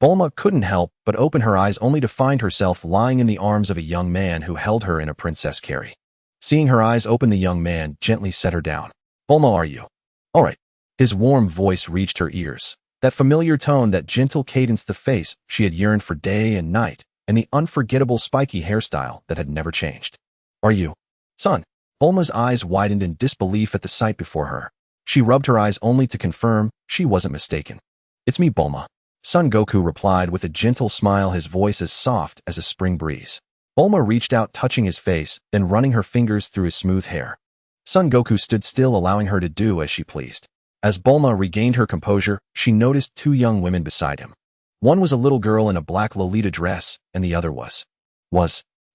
Bulma couldn't help but open her eyes only to find herself lying in the arms of a young man who held her in a princess carry. Seeing her eyes open, the young man gently set her down. Bulma, are you all right? His warm voice reached her ears. That familiar tone, that gentle cadence, the face she had yearned for day and night, and the unforgettable spiky hairstyle that had never changed. Are you, son? Bulma's eyes widened in disbelief at the sight before her. She rubbed her eyes only to confirm she wasn't mistaken. It's me, Bulma. Son Goku replied with a gentle smile, his voice as soft as a spring breeze. Bulma reached out, touching his face, then running her fingers through his smooth hair. Son Goku stood still, allowing her to do as she pleased. As Bulma regained her composure, she noticed two young women beside him. One was a little girl in a black Lolita dress, and the other was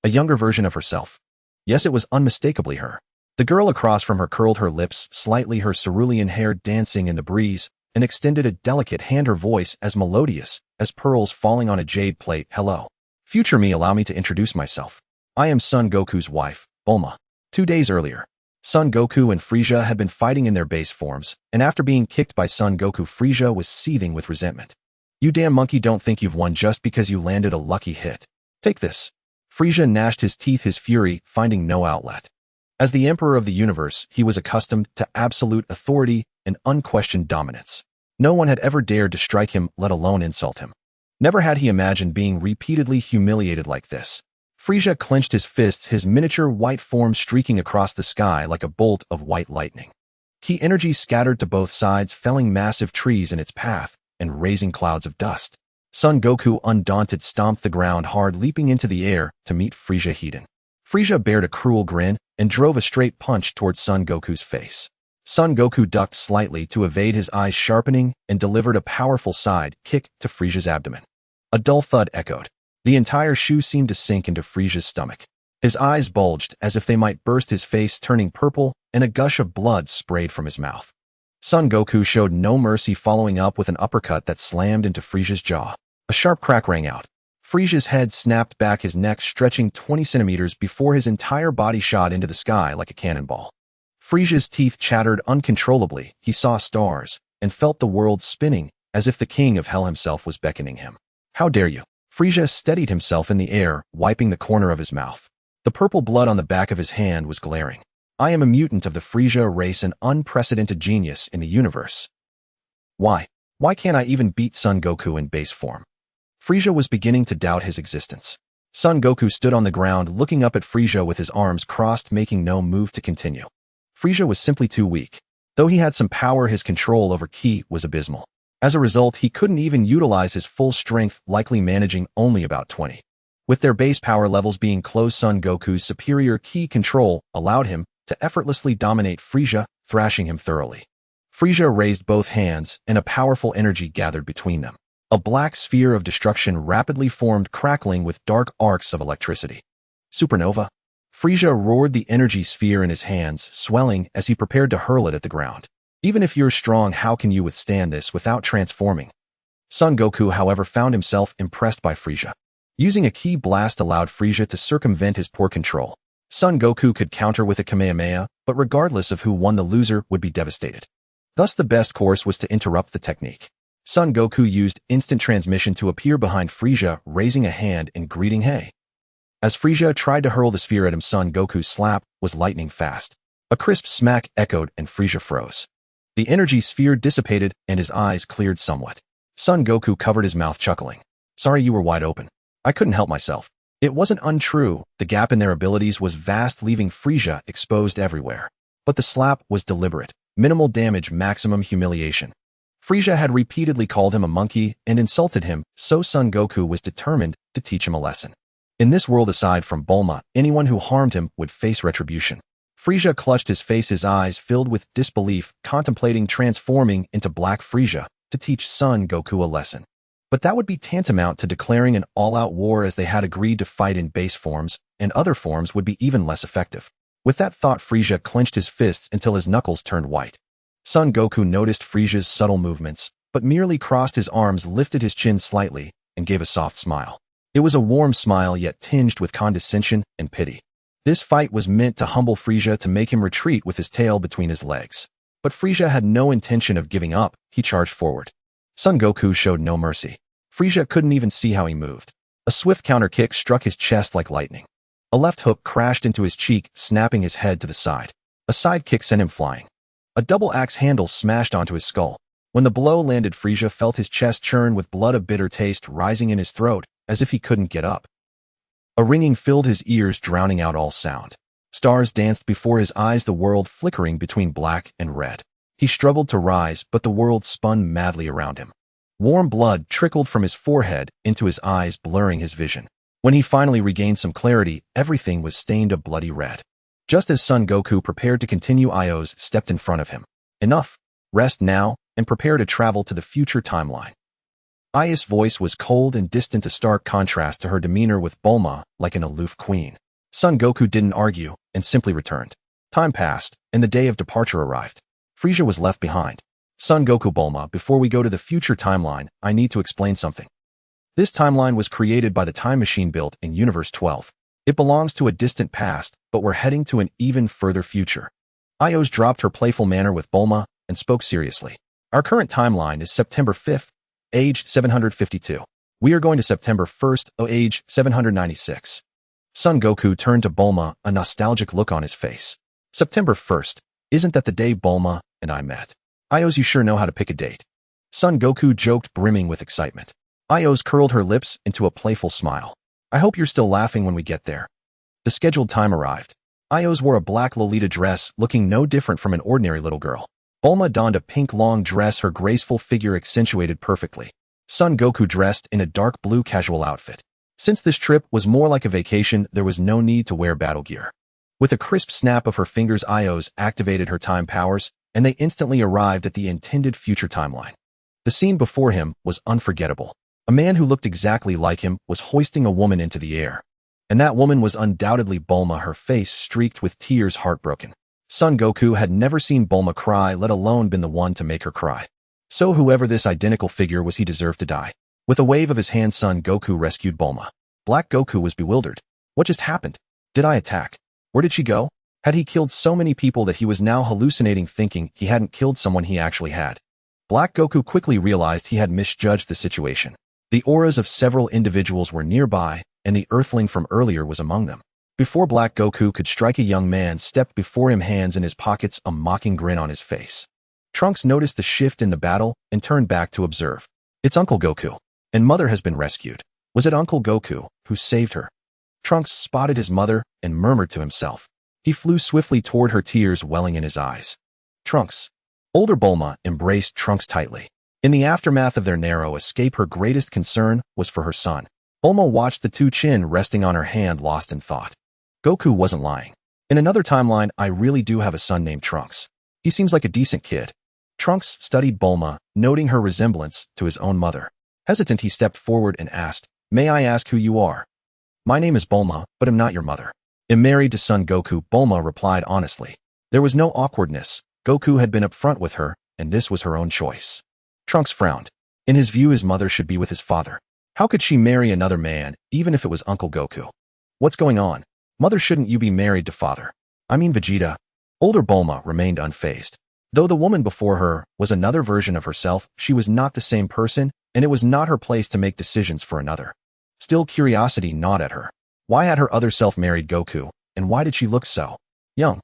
a younger version of herself. Yes, it was unmistakably her. The girl across from her curled her lips slightly, her cerulean hair dancing in the breeze, and extended a delicate hand, her voice as melodious as pearls falling on a jade plate. Hello. Future me, allow me to introduce myself. I am Son Goku's wife, Bulma. 2 days earlier, Son Goku and Frieza had been fighting in their base forms, and after being kicked by Son Goku, Frieza was seething with resentment. You damn monkey, don't think you've won just because you landed a lucky hit. Take this. Frieza gnashed his teeth, his fury finding no outlet. As the Emperor of the universe, he was accustomed to absolute authority and unquestioned dominance. No one had ever dared to strike him, let alone insult him. Never had he imagined being repeatedly humiliated like this. Frieza clenched his fists, his miniature white form streaking across the sky like a bolt of white lightning. Ki energy scattered to both sides, felling massive trees in its path and raising clouds of dust. Son Goku, undaunted, stomped the ground hard, leaping into the air to meet Frieza head-on. Frieza bared a cruel grin and drove a straight punch towards Son Goku's face. Son Goku ducked slightly to evade his eyes sharpening and delivered a powerful side kick to Frieza's abdomen. A dull thud echoed. The entire shoe seemed to sink into Frieza's stomach. His eyes bulged as if they might burst, his face turning purple, and a gush of blood sprayed from his mouth. Son Goku showed no mercy, following up with an uppercut that slammed into Frieza's jaw. A sharp crack rang out. Frieza's head snapped back, his neck stretching 20 centimeters before his entire body shot into the sky like a cannonball. Frieza's teeth chattered uncontrollably. He saw stars and felt the world spinning as if the king of hell himself was beckoning him. How dare you? Frieza steadied himself in the air, wiping the corner of his mouth. The purple blood on the back of his hand was glaring. I am a mutant of the Frieza race, an unprecedented genius in the universe. Why can't I even beat Son Goku in base form? Frieza was beginning to doubt his existence. Son Goku stood on the ground looking up at Frieza with his arms crossed, making no move to continue. Frieza was simply too weak. Though he had some power, his control over Ki was abysmal. As a result, he couldn't even utilize his full strength, likely managing only about 20. With their base power levels being close, Son Goku's superior Ki control allowed him to effortlessly dominate Frieza, thrashing him thoroughly. Frieza raised both hands, and a powerful energy gathered between them. A black sphere of destruction rapidly formed, crackling with dark arcs of electricity. Supernova? Frieza roared, the energy sphere in his hands swelling as he prepared to hurl it at the ground. Even if you're strong, how can you withstand this without transforming? Son Goku, however, found himself impressed by Frieza. Using a Ki blast allowed Frieza to circumvent his poor control. Son Goku could counter with a Kamehameha, but regardless of who won, the loser would be devastated. Thus, the best course was to interrupt the technique. Son Goku used instant transmission to appear behind Frieza, raising a hand in greeting. Hey. As Frieza tried to hurl the sphere at him, Son Goku's slap was lightning fast. A crisp smack echoed and Frieza froze. The energy sphere dissipated and his eyes cleared somewhat. Son Goku covered his mouth, chuckling. Sorry, you were wide open. I couldn't help myself. It wasn't untrue. The gap in their abilities was vast, leaving Frieza exposed everywhere. But the slap was deliberate. Minimal damage, maximum humiliation. Frieza had repeatedly called him a monkey and insulted him, so Son Goku was determined to teach him a lesson. In this world, aside from Bulma, anyone who harmed him would face retribution. Frieza clutched his face, his eyes filled with disbelief, contemplating transforming into Black Frieza to teach Son Goku a lesson. But that would be tantamount to declaring an all-out war, as they had agreed to fight in base forms, and other forms would be even less effective. With that thought, Frieza clenched his fists until his knuckles turned white. Son Goku noticed Frieza's subtle movements, but merely crossed his arms, lifted his chin slightly, and gave a soft smile. It was a warm smile, yet tinged with condescension and pity. This fight was meant to humble Frieza, to make him retreat with his tail between his legs. But Frieza had no intention of giving up. He charged forward. Son Goku showed no mercy. Frieza couldn't even see how he moved. A swift counter kick struck his chest like lightning. A left hook crashed into his cheek, snapping his head to the side. A side kick sent him flying. A double axe handle smashed onto his skull. When the blow landed, Frieza felt his chest churn with blood, a bitter taste rising in his throat, as if he couldn't get up. A ringing filled his ears, drowning out all sound. Stars danced before his eyes, the world flickering between black and red. He struggled to rise, but the world spun madly around him. Warm blood trickled from his forehead into his eyes, blurring his vision. When he finally regained some clarity, everything was stained a bloody red. Just as Son Goku prepared to continue, Ios stepped in front of him. Enough. Rest now, and prepare to travel to the future timeline. Ios' voice was cold and distant, a stark contrast to her demeanor with Bulma, like an aloof queen. Son Goku didn't argue, and simply returned. Time passed, and the day of departure arrived. Frieza was left behind. Son Goku, Bulma, before we go to the future timeline, I need to explain something. This timeline was created by the time machine built in Universe 12. It belongs to a distant past, but we're heading to an even further future. Ios dropped her playful manner with Bulma and spoke seriously. Our current timeline is September 5th, age 752. We are going to September 1st, age 796. Son Goku turned to Bulma, a nostalgic look on his face. September 1st, isn't that the day Bulma and I met? Ios, you sure know how to pick a date. Son Goku joked, brimming with excitement. Ios curled her lips into a playful smile. I hope you're still laughing when we get there. The scheduled time arrived. Ios wore a black Lolita dress, looking no different from an ordinary little girl. Bulma donned a pink long dress, her graceful figure accentuated perfectly. Son Goku dressed in a dark blue casual outfit. Since this trip was more like a vacation, there was no need to wear battle gear. With a crisp snap of her fingers, Ios activated her time powers, and they instantly arrived at the intended future timeline. The scene before him was unforgettable. A man who looked exactly like him was hoisting a woman into the air. And that woman was undoubtedly Bulma, her face streaked with tears, heartbroken. Son Goku had never seen Bulma cry, let alone been the one to make her cry. So whoever this identical figure was, he deserved to die. With a wave of his hand, Son Goku rescued Bulma. Black Goku was bewildered. What just happened? Did I attack? Where did she go? Had he killed so many people that he was now hallucinating, thinking he hadn't killed someone he actually had? Black Goku quickly realized he had misjudged the situation. The auras of several individuals were nearby, and the Earthling from earlier was among them. Before Black Goku could strike, a young man stepped before him, hands in his pockets, a mocking grin on his face. Trunks noticed the shift in the battle and turned back to observe. It's Uncle Goku. And Mother has been rescued. Was it Uncle Goku who saved her? Trunks spotted his mother and murmured to himself. He flew swiftly toward her, tears welling in his eyes. Trunks. Older Bulma embraced Trunks tightly. In the aftermath of their narrow escape, her greatest concern was for her son. Bulma watched the two, chin resting on her hand, lost in thought. Goku wasn't lying. In another timeline, I really do have a son named Trunks. He seems like a decent kid. Trunks studied Bulma, noting her resemblance to his own mother. Hesitant, he stepped forward and asked, May I ask who you are? My name is Bulma, but I'm not your mother. I'm married to Son Goku, Bulma replied honestly. There was no awkwardness. Goku had been upfront with her, and this was her own choice. Trunks frowned. In his view, his mother should be with his father. How could she marry another man, even if it was Uncle Goku? What's going on? Mother, shouldn't you be married to father? I mean Vegeta. Older Bulma remained unfazed. Though the woman before her was another version of herself, she was not the same person, and it was not her place to make decisions for another. Still, curiosity gnawed at her. Why had her other self married Goku, and why did she look so young?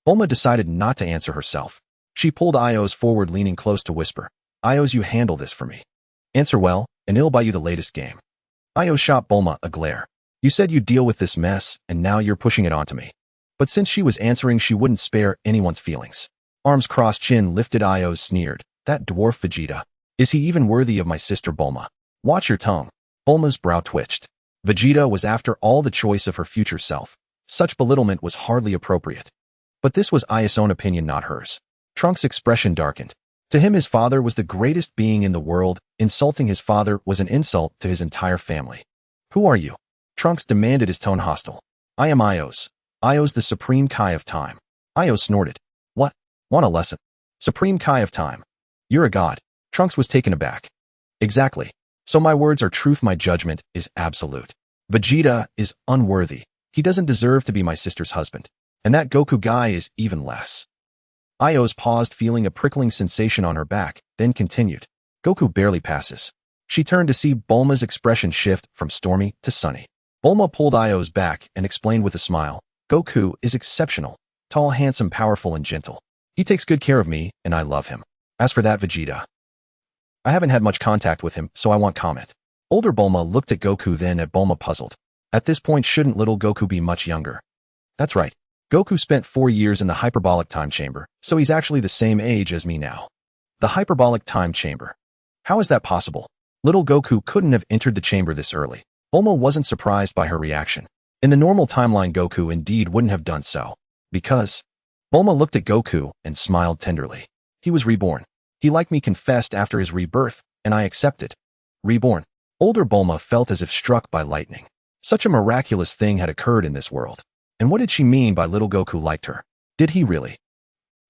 Bulma decided not to answer herself. She pulled Ios forward, leaning close to whisper, Ios, you handle this for me. Answer well, and I'll buy you the latest game. Ios shot Bulma a glare. You said you'd deal with this mess, and now you're pushing it onto me. But since she was answering, she wouldn't spare anyone's feelings. Arms crossed, chin lifted, Ios sneered. That dwarf Vegeta. Is he even worthy of my sister Bulma? Watch your tongue. Bulma's brow twitched. Vegeta was, after all, the choice of her future self. Such belittlement was hardly appropriate. But this was Ios' own opinion, not hers. Trunks' expression darkened. To him, his father was the greatest being in the world. Insulting his father was an insult to his entire family. Who are you? Trunks demanded, his tone hostile. I am Ios. Ios, the Supreme Kai of Time. Ios snorted. What? Want a lesson? Supreme Kai of Time. You're a god. Trunks was taken aback. Exactly. So my words are truth, my judgment is absolute. Vegeta is unworthy. He doesn't deserve to be my sister's husband. And that Goku guy is even less. Ios paused, feeling a prickling sensation on her back, then continued. Goku barely passes. She turned to see Bulma's expression shift from stormy to sunny. Bulma pulled Ios back and explained with a smile. Goku is exceptional. Tall, handsome, powerful, and gentle. He takes good care of me, and I love him. As for that Vegeta, I haven't had much contact with him, so I want comment. Older Bulma looked at Goku, then at Bulma, puzzled. At this point, shouldn't little Goku be much younger? That's right. Goku spent 4 years in the hyperbolic time chamber, so he's actually the same age as me now. The hyperbolic time chamber. How is that possible? Little Goku couldn't have entered the chamber this early. Bulma wasn't surprised by her reaction. In the normal timeline, Goku indeed wouldn't have done so. Because Bulma looked at Goku and smiled tenderly. He was reborn. He like me confessed after his rebirth, and I accepted. Reborn. Older Bulma felt as if struck by lightning. Such a miraculous thing had occurred in this world. And what did she mean by little Goku liked her? Did he really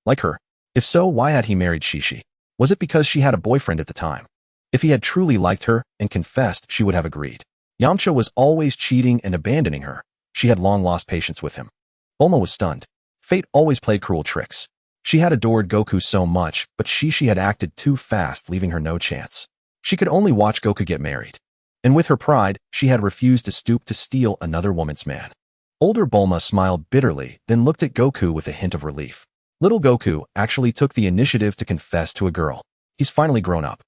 like her? If so, why had he married Shishi? Was it because she had a boyfriend at the time? If he had truly liked her and confessed, she would have agreed. Yamcha was always cheating and abandoning her. She had long lost patience with him. Bulma was stunned. Fate always played cruel tricks. She had adored Goku so much, but Shishi had acted too fast, leaving her no chance. She could only watch Goku get married. And with her pride, she had refused to stoop to steal another woman's man. Older Bulma smiled bitterly, then looked at Goku with a hint of relief. Little Goku actually took the initiative to confess to a girl. He's finally grown up.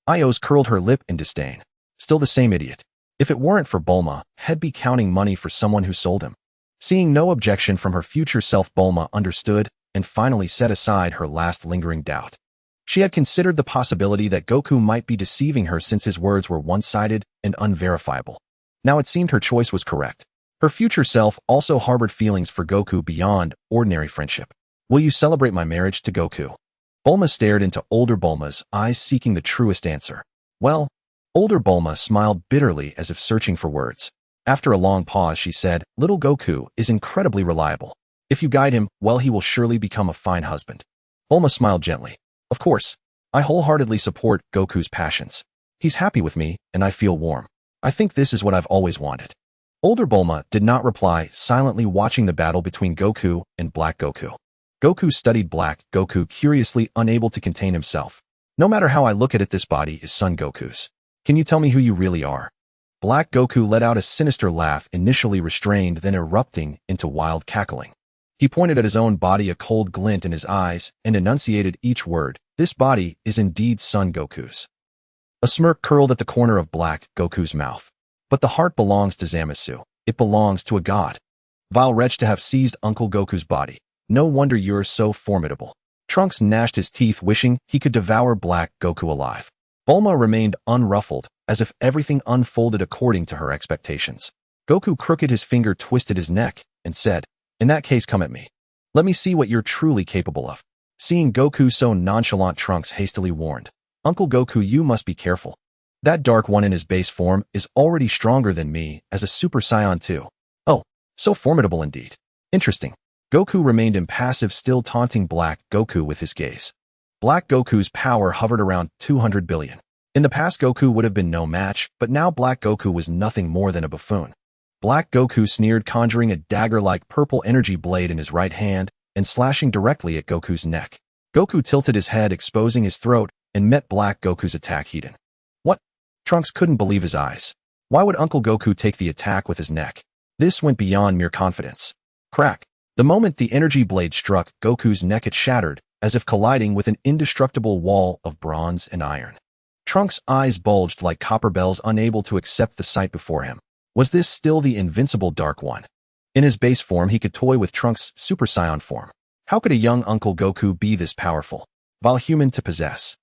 Ios curled her lip in disdain. Still the same idiot. If it weren't for Bulma, he'd be counting money for someone who sold him. Seeing no objection from her future self, Bulma understood and finally set aside her last lingering doubt. She had considered the possibility that Goku might be deceiving her since his words were one-sided and unverifiable. Now it seemed her choice was correct. Her future self also harbored feelings for Goku beyond ordinary friendship. Will you celebrate my marriage to Goku? Bulma stared into older Bulma's eyes, seeking the truest answer. Well, older Bulma smiled bitterly as if searching for words. After a long pause, she said, little Goku is incredibly reliable. If you guide him, well, he will surely become a fine husband. Bulma smiled gently. Of course, I wholeheartedly support Goku's passions. He's happy with me, and I feel warm. I think this is what I've always wanted. Older Bulma did not reply, silently watching the battle between Goku and Black Goku. Goku studied Black Goku curiously, unable to contain himself. No matter how I look at it, this body is Son Goku's. Can you tell me who you really are? Black Goku let out a sinister laugh, initially restrained, then erupting into wild cackling. He pointed at his own body, a cold glint in his eyes, and enunciated each word. This body is indeed Son Goku's. A smirk curled at the corner of Black Goku's mouth. But the heart belongs to Zamasu. It belongs to a god. Vile wretch, to have seized Uncle Goku's body. No wonder you're so formidable. Trunks gnashed his teeth, wishing he could devour Black Goku alive. Bulma remained unruffled, as if everything unfolded according to her expectations. Goku crooked his finger, twisted his neck, and said, in that case, come at me. Let me see what you're truly capable of. Seeing Goku so nonchalant, Trunks hastily warned, Uncle Goku, you must be careful. That Dark One in his base form is already stronger than me as a Super Saiyan too. Oh, so formidable indeed. Interesting. Goku remained impassive, still taunting Black Goku with his gaze. Black Goku's power hovered around 200 billion. In the past, Goku would have been no match, but now Black Goku was nothing more than a buffoon. Black Goku sneered, conjuring a dagger-like purple energy blade in his right hand and slashing directly at Goku's neck. Goku tilted his head, exposing his throat, and met Black Goku's attack head-on. What? Trunks couldn't believe his eyes. Why would Uncle Goku take the attack with his neck? This went beyond mere confidence. Crack. The moment the energy blade struck Goku's neck, it shattered, as if colliding with an indestructible wall of bronze and iron. Trunks' eyes bulged like copper bells, unable to accept the sight before him. Was this still the invincible Dark One? In his base form, he could toy with Trunks' Super Saiyan form. How could a young Uncle Goku be this powerful, while human to possess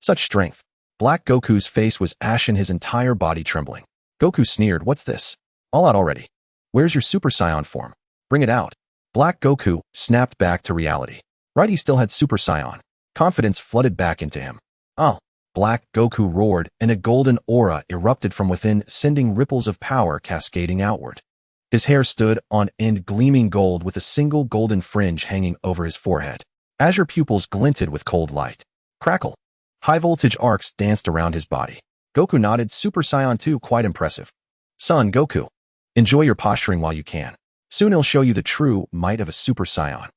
such strength? Black Goku's face was ashen, his entire body trembling. Goku sneered, what's this? All out already? Where's your Super Saiyan form? Bring it out. Black Goku snapped back to reality. Right, he still had Super Saiyan. Confidence flooded back into him. Oh! Black Goku roared, and a golden aura erupted from within, sending ripples of power cascading outward. His hair stood on end, gleaming gold with a single golden fringe hanging over his forehead. Azure pupils glinted with cold light. Crackle! High-voltage arcs danced around his body. Goku nodded. Super Saiyan 2, quite impressive. Son Goku, enjoy your posturing while you can. Soon he'll show you the true might of a Super Saiyan.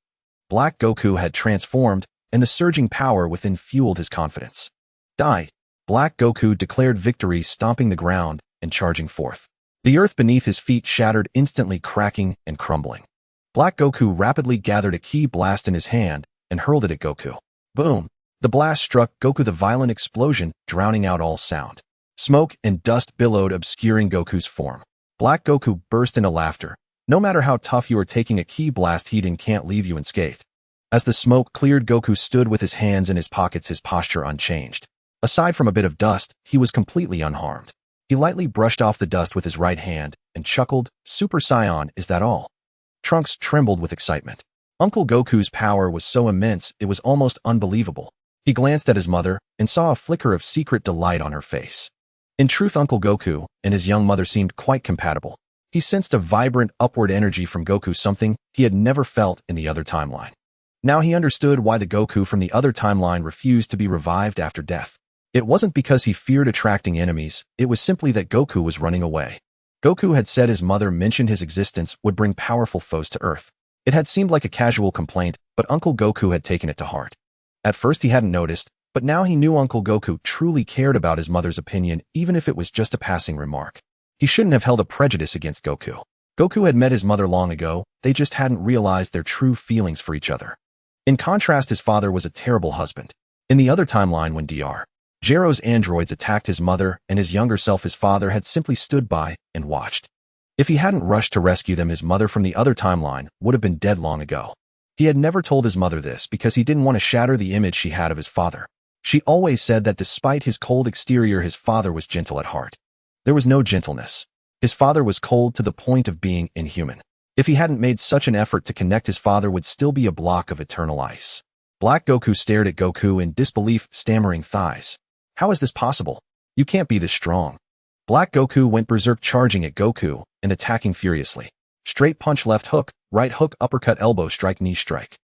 Black Goku had transformed, and the surging power within fueled his confidence. Die! Black Goku declared victory, stomping the ground and charging forth. The earth beneath his feet shattered, instantly cracking and crumbling. Black Goku rapidly gathered a ki blast in his hand and hurled it at Goku. Boom! The blast struck Goku, the violent explosion drowning out all sound. Smoke and dust billowed, obscuring Goku's form. Black Goku burst into laughter. No matter how tough you are, taking a ki blast heat and can't leave you unscathed. As the smoke cleared, Goku stood with his hands in his pockets, his posture unchanged. Aside from a bit of dust, he was completely unharmed. He lightly brushed off the dust with his right hand and chuckled, Super Saiyan, is that all? Trunks trembled with excitement. Uncle Goku's power was so immense it was almost unbelievable. He glanced at his mother and saw a flicker of secret delight on her face. In truth, Uncle Goku and his young mother seemed quite compatible. He sensed a vibrant upward energy from Goku, something he had never felt in the other timeline. Now he understood why the Goku from the other timeline refused to be revived after death. It wasn't because he feared attracting enemies, it was simply that Goku was running away. Goku had said his mother mentioned his existence would bring powerful foes to Earth. It had seemed like a casual complaint, but Uncle Goku had taken it to heart. At first he hadn't noticed, but now he knew Uncle Goku truly cared about his mother's opinion, even if it was just a passing remark. He shouldn't have held a prejudice against Goku. Goku had met his mother long ago, they just hadn't realized their true feelings for each other. In contrast, his father was a terrible husband. In the other timeline, when Dr. Gero's androids attacked his mother and his younger self, his father had simply stood by and watched. If he hadn't rushed to rescue them, his mother from the other timeline would have been dead long ago. He had never told his mother this because he didn't want to shatter the image she had of his father. She always said that despite his cold exterior, his father was gentle at heart. There was no gentleness. His father was cold to the point of being inhuman. If he hadn't made such an effort to connect, his father would still be a block of eternal ice. Black Goku stared at Goku in disbelief, stammering thighs. How is this possible? You can't be this strong. Black Goku went berserk, charging at Goku and attacking furiously. Straight punch, left hook, right hook, uppercut, elbow strike, knee strike.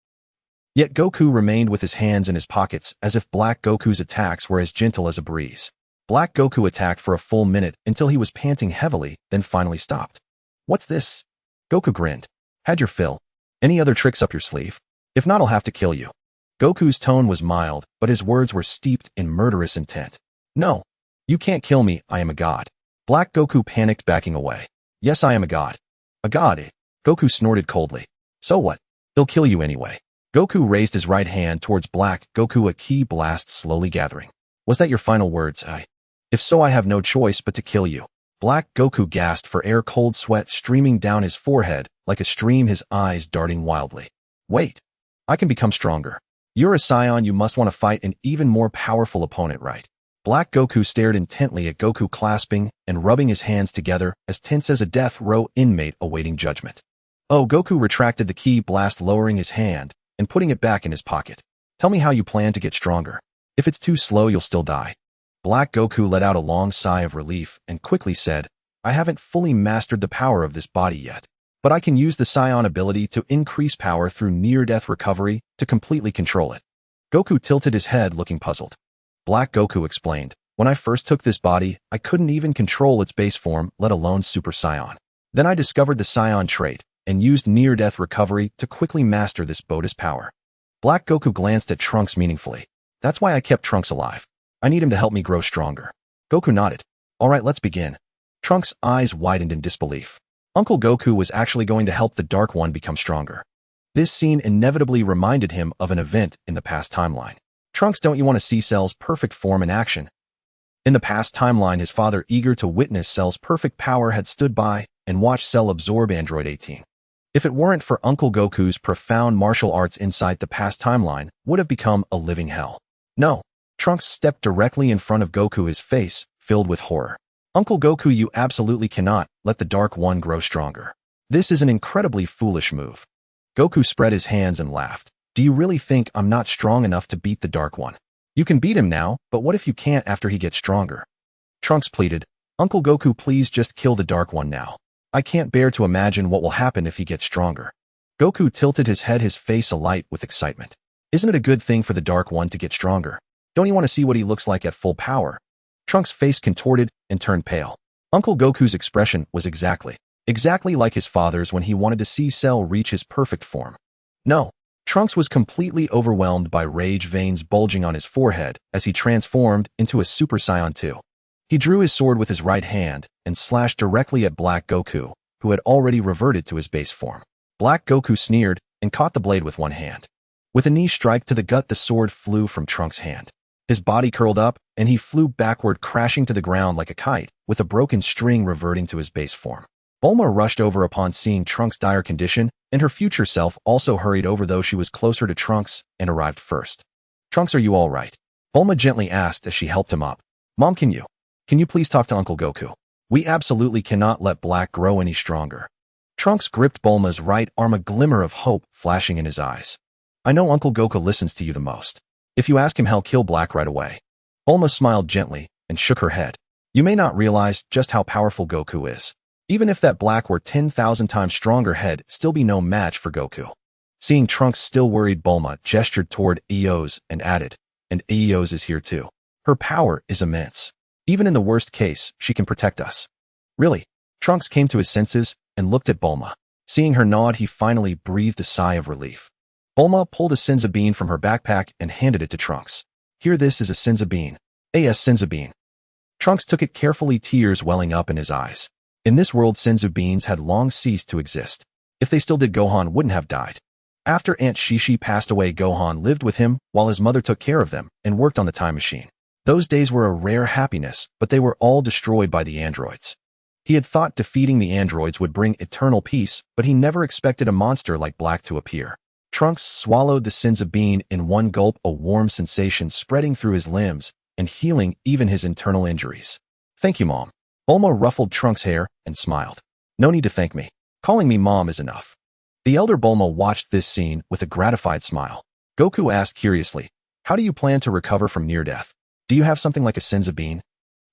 Yet Goku remained with his hands in his pockets, as if Black Goku's attacks were as gentle as a breeze. Black Goku attacked for a full minute until he was panting heavily, then finally stopped. What's this? Goku grinned. Had your fill. Any other tricks up your sleeve? If not, I'll have to kill you. Goku's tone was mild, but his words were steeped in murderous intent. No. You can't kill me, I am a god. Black Goku panicked, backing away. Yes, I am a god. A god, eh? Goku snorted coldly. So what? He'll kill you anyway. Goku raised his right hand towards Black Goku, a ki blast slowly gathering. Was that your final words, eh? If so, I have no choice but to kill you. Black Goku gasped for air, cold sweat streaming down his forehead like a stream, his eyes darting wildly. Wait. I can become stronger. You're a Saiyan, you must want to fight an even more powerful opponent, right? Black Goku stared intently at Goku, clasping and rubbing his hands together, as tense as a death row inmate awaiting judgment. Oh, Goku retracted the ki blast, lowering his hand and putting it back in his pocket. Tell me how you plan to get stronger. If it's too slow, you'll still die. Black Goku let out a long sigh of relief and quickly said, I haven't fully mastered the power of this body yet, but I can use the Saiyan ability to increase power through near-death recovery to completely control it. Goku tilted his head, looking puzzled. Black Goku explained, when I first took this body, I couldn't even control its base form, let alone Super Saiyan. Then I discovered the Saiyan trait and used near-death recovery to quickly master this bonus power. Black Goku glanced at Trunks meaningfully. That's why I kept Trunks alive. I need him to help me grow stronger. Goku nodded. All right, let's begin. Trunks' eyes widened in disbelief. Uncle Goku was actually going to help the Dark One become stronger. This scene inevitably reminded him of an event in the past timeline. Trunks, don't you want to see Cell's perfect form in action? In the past timeline, his father, eager to witness Cell's perfect power, had stood by and watched Cell absorb Android 18. If it weren't for Uncle Goku's profound martial arts insight, the past timeline would have become a living hell. No. Trunks stepped directly in front of Goku, his face filled with horror. Uncle Goku, you absolutely cannot let the Dark One grow stronger. This is an incredibly foolish move. Goku spread his hands and laughed. Do you really think I'm not strong enough to beat the Dark One? You can beat him now, but what if you can't after he gets stronger? Trunks pleaded, Uncle Goku, please just kill the Dark One now. I can't bear to imagine what will happen if he gets stronger. Goku tilted his head, his face alight with excitement. Isn't it a good thing for the Dark One to get stronger? Don't you want to see what he looks like at full power? Trunks' face contorted and turned pale. Uncle Goku's expression was exactly like his father's when he wanted to see Cell reach his perfect form. No. Trunks was completely overwhelmed by rage, veins bulging on his forehead as he transformed into a Super Saiyan 2. He drew his sword with his right hand and slashed directly at Black Goku, who had already reverted to his base form. Black Goku sneered and caught the blade with one hand. With a knee strike to the gut, the sword flew from Trunks' hand. His body curled up, and he flew backward, crashing to the ground like a kite, with a broken string reverting to his base form. Bulma rushed over upon seeing Trunks' dire condition, and her future self also hurried over, though she was closer to Trunks and arrived first. Trunks, are you all right? Bulma gently asked as she helped him up. Mom, can you please talk to Uncle Goku? We absolutely cannot let Black grow any stronger. Trunks gripped Bulma's right arm, a glimmer of hope flashing in his eyes. I know Uncle Goku listens to you the most. If you ask him, he'll kill Black right away. Bulma smiled gently and shook her head. You may not realize just how powerful Goku is. Even if that Black were 10,000 times stronger, he'd still be no match for Goku. Seeing Trunks still worried, Bulma gestured toward Eos and added, and Eos is here too. Her power is immense. Even in the worst case, she can protect us. Really? Trunks came to his senses and looked at Bulma. Seeing her nod, he finally breathed a sigh of relief. Bulma pulled a Senzu Bean from her backpack and handed it to Trunks. Here, this is a Senzu Bean. Senzu Bean. Trunks took it carefully, tears welling up in his eyes. In this world, Senzu Beans had long ceased to exist. If they still did, Gohan wouldn't have died. After Aunt Shishi passed away, Gohan lived with him while his mother took care of them and worked on the time machine. Those days were a rare happiness, but they were all destroyed by the androids. He had thought defeating the androids would bring eternal peace, but he never expected a monster like Black to appear. Trunks swallowed the Senzu Bean in one gulp, a warm sensation spreading through his limbs and healing even his internal injuries. Thank you, Mom. Bulma ruffled Trunks' hair and smiled. No need to thank me. Calling me Mom is enough. The elder Bulma watched this scene with a gratified smile. Goku asked curiously, how do you plan to recover from near death? Do you have something like a Senzu Bean?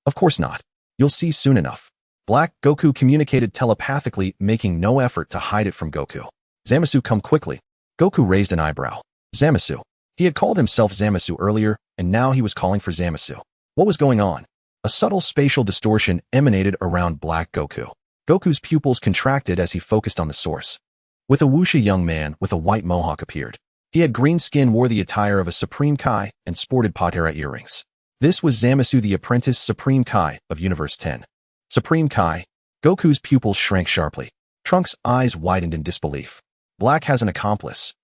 Of course not. You'll see soon enough. Black Goku communicated telepathically, making no effort to hide it from Goku. Zamasu, come quickly. Goku raised an eyebrow. Zamasu. He had called himself Zamasu earlier, and now he was calling for Zamasu. What was going on? A subtle spatial distortion emanated around Black Goku. Goku's pupils contracted as he focused on the source. With a whoosh, a young man with a white mohawk appeared. He had green skin, wore the attire of a Supreme Kai, and sported Patera earrings. This was Zamasu, the apprentice Supreme Kai of Universe 10. Supreme Kai. Goku's pupils shrank sharply. Trunks' eyes widened in disbelief. Black has an accomplice.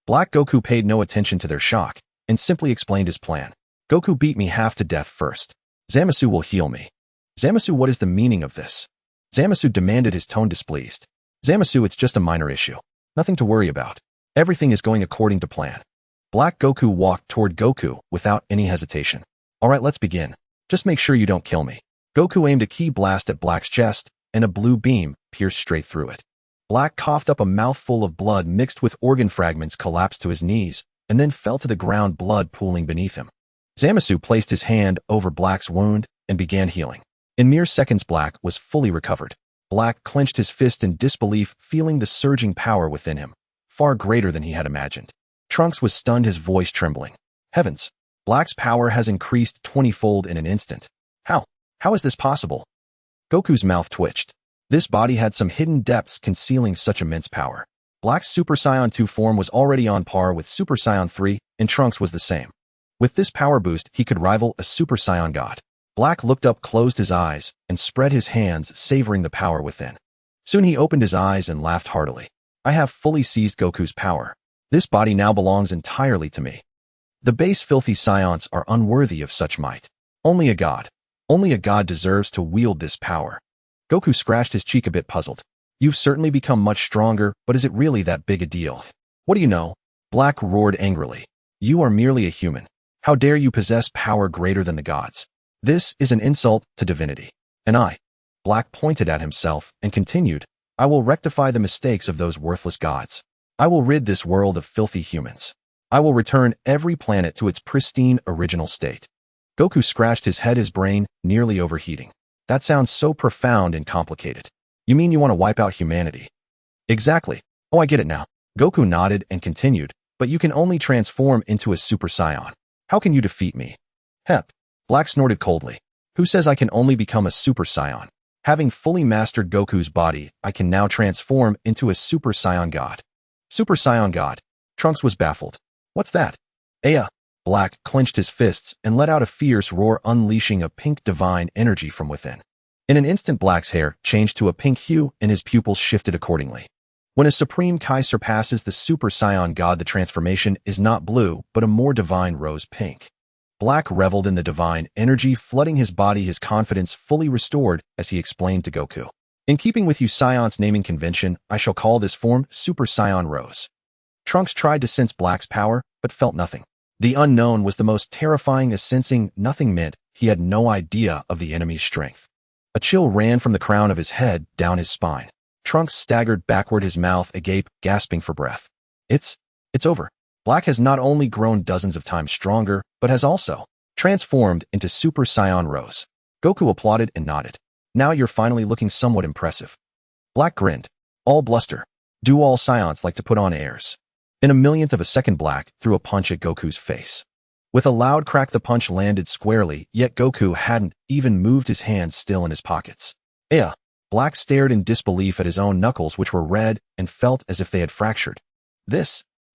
Black Goku paid no attention to their shock and simply explained his plan. Goku beat me half to death first. Zamasu will heal me. Zamasu, what is the meaning of this? Zamasu demanded, his tone displeased. Zamasu, it's just a minor issue. Nothing to worry about. Everything is going according to plan. Black Goku walked toward Goku without any hesitation. Alright, let's begin. Just make sure you don't kill me. Goku aimed a ki blast at Black's chest, and a blue beam pierced straight through it. Black coughed up a mouthful of blood mixed with organ fragments, collapsed to his knees, and then fell to the ground, blood pooling beneath him. Zamasu placed his hand over Black's wound and began healing. In mere seconds, Black was fully recovered. Black clenched his fist in disbelief, feeling the surging power within him, far greater than he had imagined. Trunks was stunned, his voice trembling. Heavens! Black's power has increased 20-fold in an instant. How? How is this possible? Goku's mouth twitched. This body had some hidden depths concealing such immense power. Black's Super Saiyan 2 form was already on par with Super Saiyan 3, and Trunks was the same. With this power boost, he could rival a Super Saiyan god. Black looked up, closed his eyes, and spread his hands, savoring the power within. Soon he opened his eyes and laughed heartily. I have fully seized Goku's power. This body now belongs entirely to me. The base filthy Saiyans are unworthy of such might. Only a god deserves to wield this power. Goku scratched his cheek, a bit puzzled. You've certainly become much stronger, but is it really that big a deal? What do you know? Black roared angrily. You are merely a human. How dare you possess power greater than the gods? This is an insult to divinity. And I. Black pointed at himself and continued, I will rectify the mistakes of those worthless gods. I will rid this world of filthy humans. I will return every planet to its pristine original state. Goku scratched his head, his brain nearly overheating. That sounds so profound and complicated. You mean you want to wipe out humanity? Exactly. Oh, I get it now. Goku nodded and continued, but you can only transform into a Super Saiyan. How can you defeat me? Hep. Black snorted coldly. Who says I can only become a Super Saiyan? Having fully mastered Goku's body, I can now transform into a Super Saiyan God. Super Saiyan God. Trunks was baffled. What's that? Aya. Black clenched his fists and let out a fierce roar, unleashing a pink divine energy from within. In an instant, Black's hair changed to a pink hue and his pupils shifted accordingly. When a Supreme Kai surpasses the Super Saiyan God, the transformation is not blue, but a more divine rose pink. Black reveled in the divine energy flooding his body, his confidence fully restored as he explained to Goku. In keeping with you Saiyan's naming convention, I shall call this form Super Saiyan Rose. Trunks tried to sense Black's power, but felt nothing. The unknown was the most terrifying, as sensing nothing meant he had no idea of the enemy's strength. A chill ran from the crown of his head down his spine. Trunks staggered backward, his mouth agape, gasping for breath. It's over. Black has not only grown dozens of times stronger, but has also transformed into Super Saiyan Rose. Goku applauded and nodded. Now you're finally looking somewhat impressive. Black grinned. All bluster. Do all Saiyans like to put on airs? In a millionth of a second, Black threw a punch at Goku's face. With a loud crack, the punch landed squarely, yet Goku hadn't even moved, his hands still in his pockets. Black stared in disbelief at his own knuckles, which were red and felt as if they had fractured.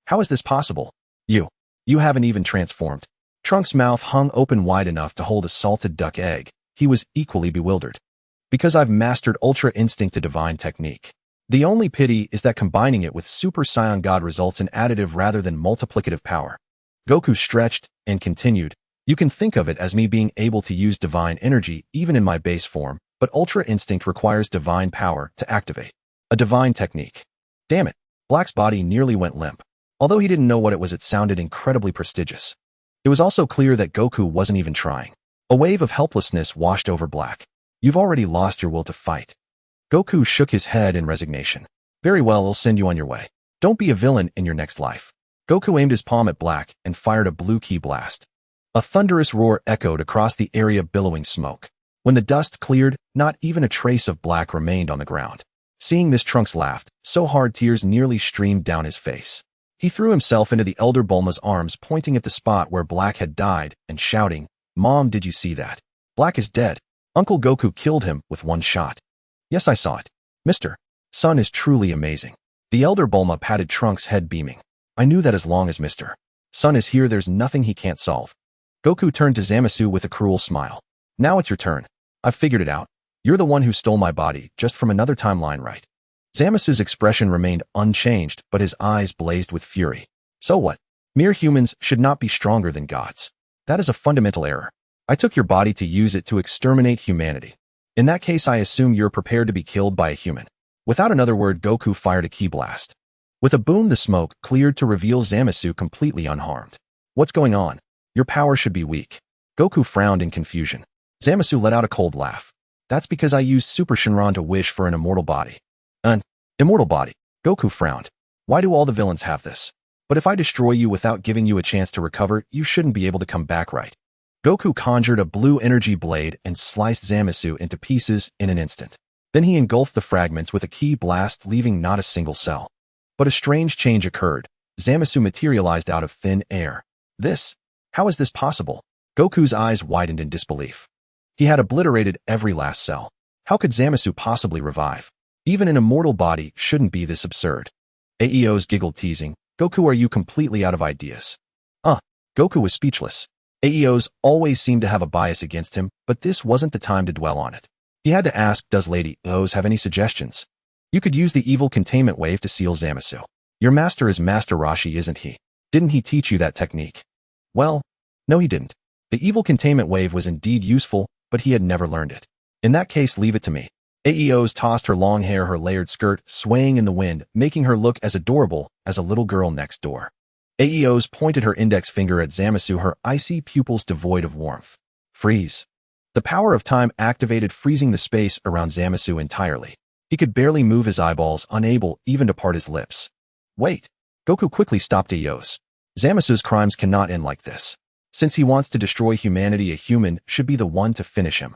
How is this possible? You haven't even transformed. Trunks' mouth hung open wide enough to hold a salted duck egg. He was equally bewildered. Because I've mastered Ultra Instinct, a divine technique. The only pity is that combining it with Super Saiyan God results in additive rather than multiplicative power. Goku stretched and continued. You can think of it as me being able to use divine energy even in my base form, but Ultra Instinct requires divine power to activate. A divine technique. Damn it. Black's body nearly went limp. Although he didn't know what it was, it sounded incredibly prestigious. It was also clear that Goku wasn't even trying. A wave of helplessness washed over Black. You've already lost your will to fight. Goku shook his head in resignation. Very well, I'll send you on your way. Don't be a villain in your next life. Goku aimed his palm at Black and fired a blue ki blast. A thunderous roar echoed across the area, billowing smoke. When the dust cleared, not even a trace of Black remained on the ground. Seeing this, Trunks laughed so hard tears nearly streamed down his face. He threw himself into the elder Bulma's arms, pointing at the spot where Black had died and shouting, "Mom, did you see that? Black is dead. Uncle Goku killed him with one shot." "Yes, I saw it. Mr. Son is truly amazing." The elder Bulma patted Trunks' head, beaming. "I knew that as long as Mr. Son is here, there's nothing he can't solve." Goku turned to Zamasu with a cruel smile. "Now it's your turn. I've figured it out. You're the one who stole my body, just from another timeline, right?" Zamasu's expression remained unchanged, but his eyes blazed with fury. "So what? Mere humans should not be stronger than gods. That is a fundamental error. I took your body to use it to exterminate humanity. In that case, I assume you're prepared to be killed by a human." Without another word, Goku fired a ki blast. With a boom, the smoke cleared to reveal Zamasu completely unharmed. "What's going on? Your power should be weak." Goku frowned in confusion. Zamasu let out a cold laugh. "That's because I used Super Shinran to wish for an immortal body." "An immortal body?" Goku frowned. "Why do all the villains have this? But if I destroy you without giving you a chance to recover, you shouldn't be able to come back, right?" Goku conjured a blue energy blade and sliced Zamasu into pieces in an instant. Then he engulfed the fragments with a ki blast, leaving not a single cell. But a strange change occurred. Zamasu materialized out of thin air. How is this possible? Goku's eyes widened in disbelief. He had obliterated every last cell. How could Zamasu possibly revive? Even an immortal body shouldn't be this absurd. Aeos giggled, teasing, "Goku, are you completely out of ideas?" Goku was speechless. Aeos always seemed to have a bias against him, but this wasn't the time to dwell on it. He had to ask, "Does Lady O's have any suggestions?" "You could use the evil containment wave to seal Zamasu. Your master is Master Roshi, isn't he? Didn't he teach you that technique?" "Well, no, he didn't. The evil containment wave was indeed useful, but he had never learned it." "In that case, leave it to me." Aeos tossed her long hair, her layered skirt swaying in the wind, making her look as adorable as a little girl next door. Aeos pointed her index finger at Zamasu, her icy pupils devoid of warmth. "Freeze." The power of time activated, freezing the space around Zamasu entirely. He could barely move his eyeballs, unable even to part his lips. "Wait." Goku quickly stopped Aeos. Zamasu's crimes cannot end like this. Since he wants to destroy humanity, a human should be the one to finish him.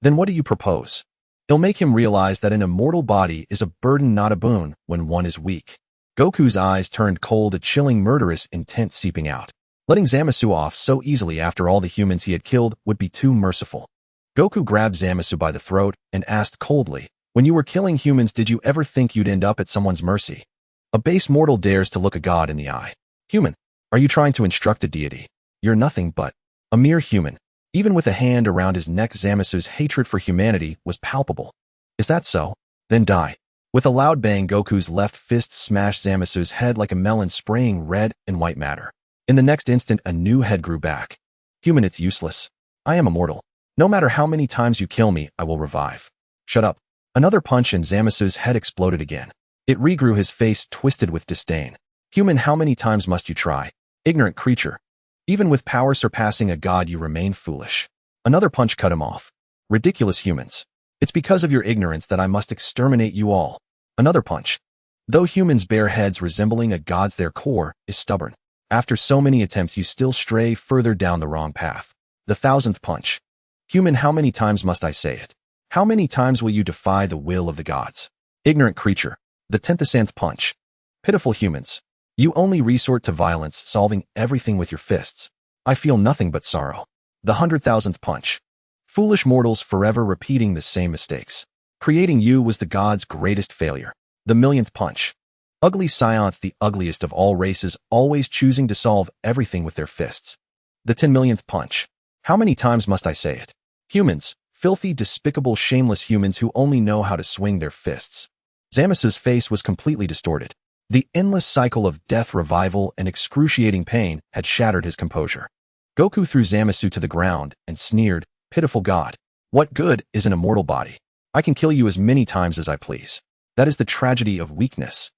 Then what do you propose? It'll make him realize that an immortal body is a burden, not a boon, when one is weak. Goku's eyes turned cold, a chilling, murderous intent seeping out. Letting Zamasu off so easily after all the humans he had killed would be too merciful. Goku grabbed Zamasu by the throat and asked coldly, "When you were killing humans, did you ever think you'd end up at someone's mercy? A base mortal dares to look a god in the eye. Human, are you trying to instruct a deity? You're nothing but a mere human." Even with a hand around his neck, Zamasu's hatred for humanity was palpable. "Is that so? Then die." With a loud bang, Goku's left fist smashed Zamasu's head like a melon, spraying red and white matter. In the next instant, a new head grew back. "Human, it's useless. I am immortal. No matter how many times you kill me, I will revive." "Shut up." Another punch and Zamasu's head exploded again. It regrew, his face twisted with disdain. "Human, how many times must you try? Ignorant creature. Even with power surpassing a god, you remain foolish." Another punch cut him off. "Ridiculous humans. It's because of your ignorance that I must exterminate you all." Another punch. Though humans bear heads resembling a god's, their core is stubborn. After so many attempts, you still stray further down the wrong path. The 1000th punch. "Human, how many times must I say it? How many times will you defy the will of the gods? Ignorant creature." The 10th punch. "Pitiful humans. You only resort to violence, solving everything with your fists. I feel nothing but sorrow." The 100,000th punch. "Foolish mortals, forever repeating the same mistakes. Creating you was the gods' greatest failure." The 1,000,000th punch. "Ugly Saiyans, the ugliest of all races, always choosing to solve everything with their fists." The 10,000,000th punch. "How many times must I say it? Humans, filthy, despicable, shameless humans who only know how to swing their fists." Zamasu's face was completely distorted. The endless cycle of death, revival, and excruciating pain had shattered his composure. Goku threw Zamasu to the ground and sneered, "Pitiful god. What good is an immortal body? I can kill you as many times as I please. That is the tragedy of weakness."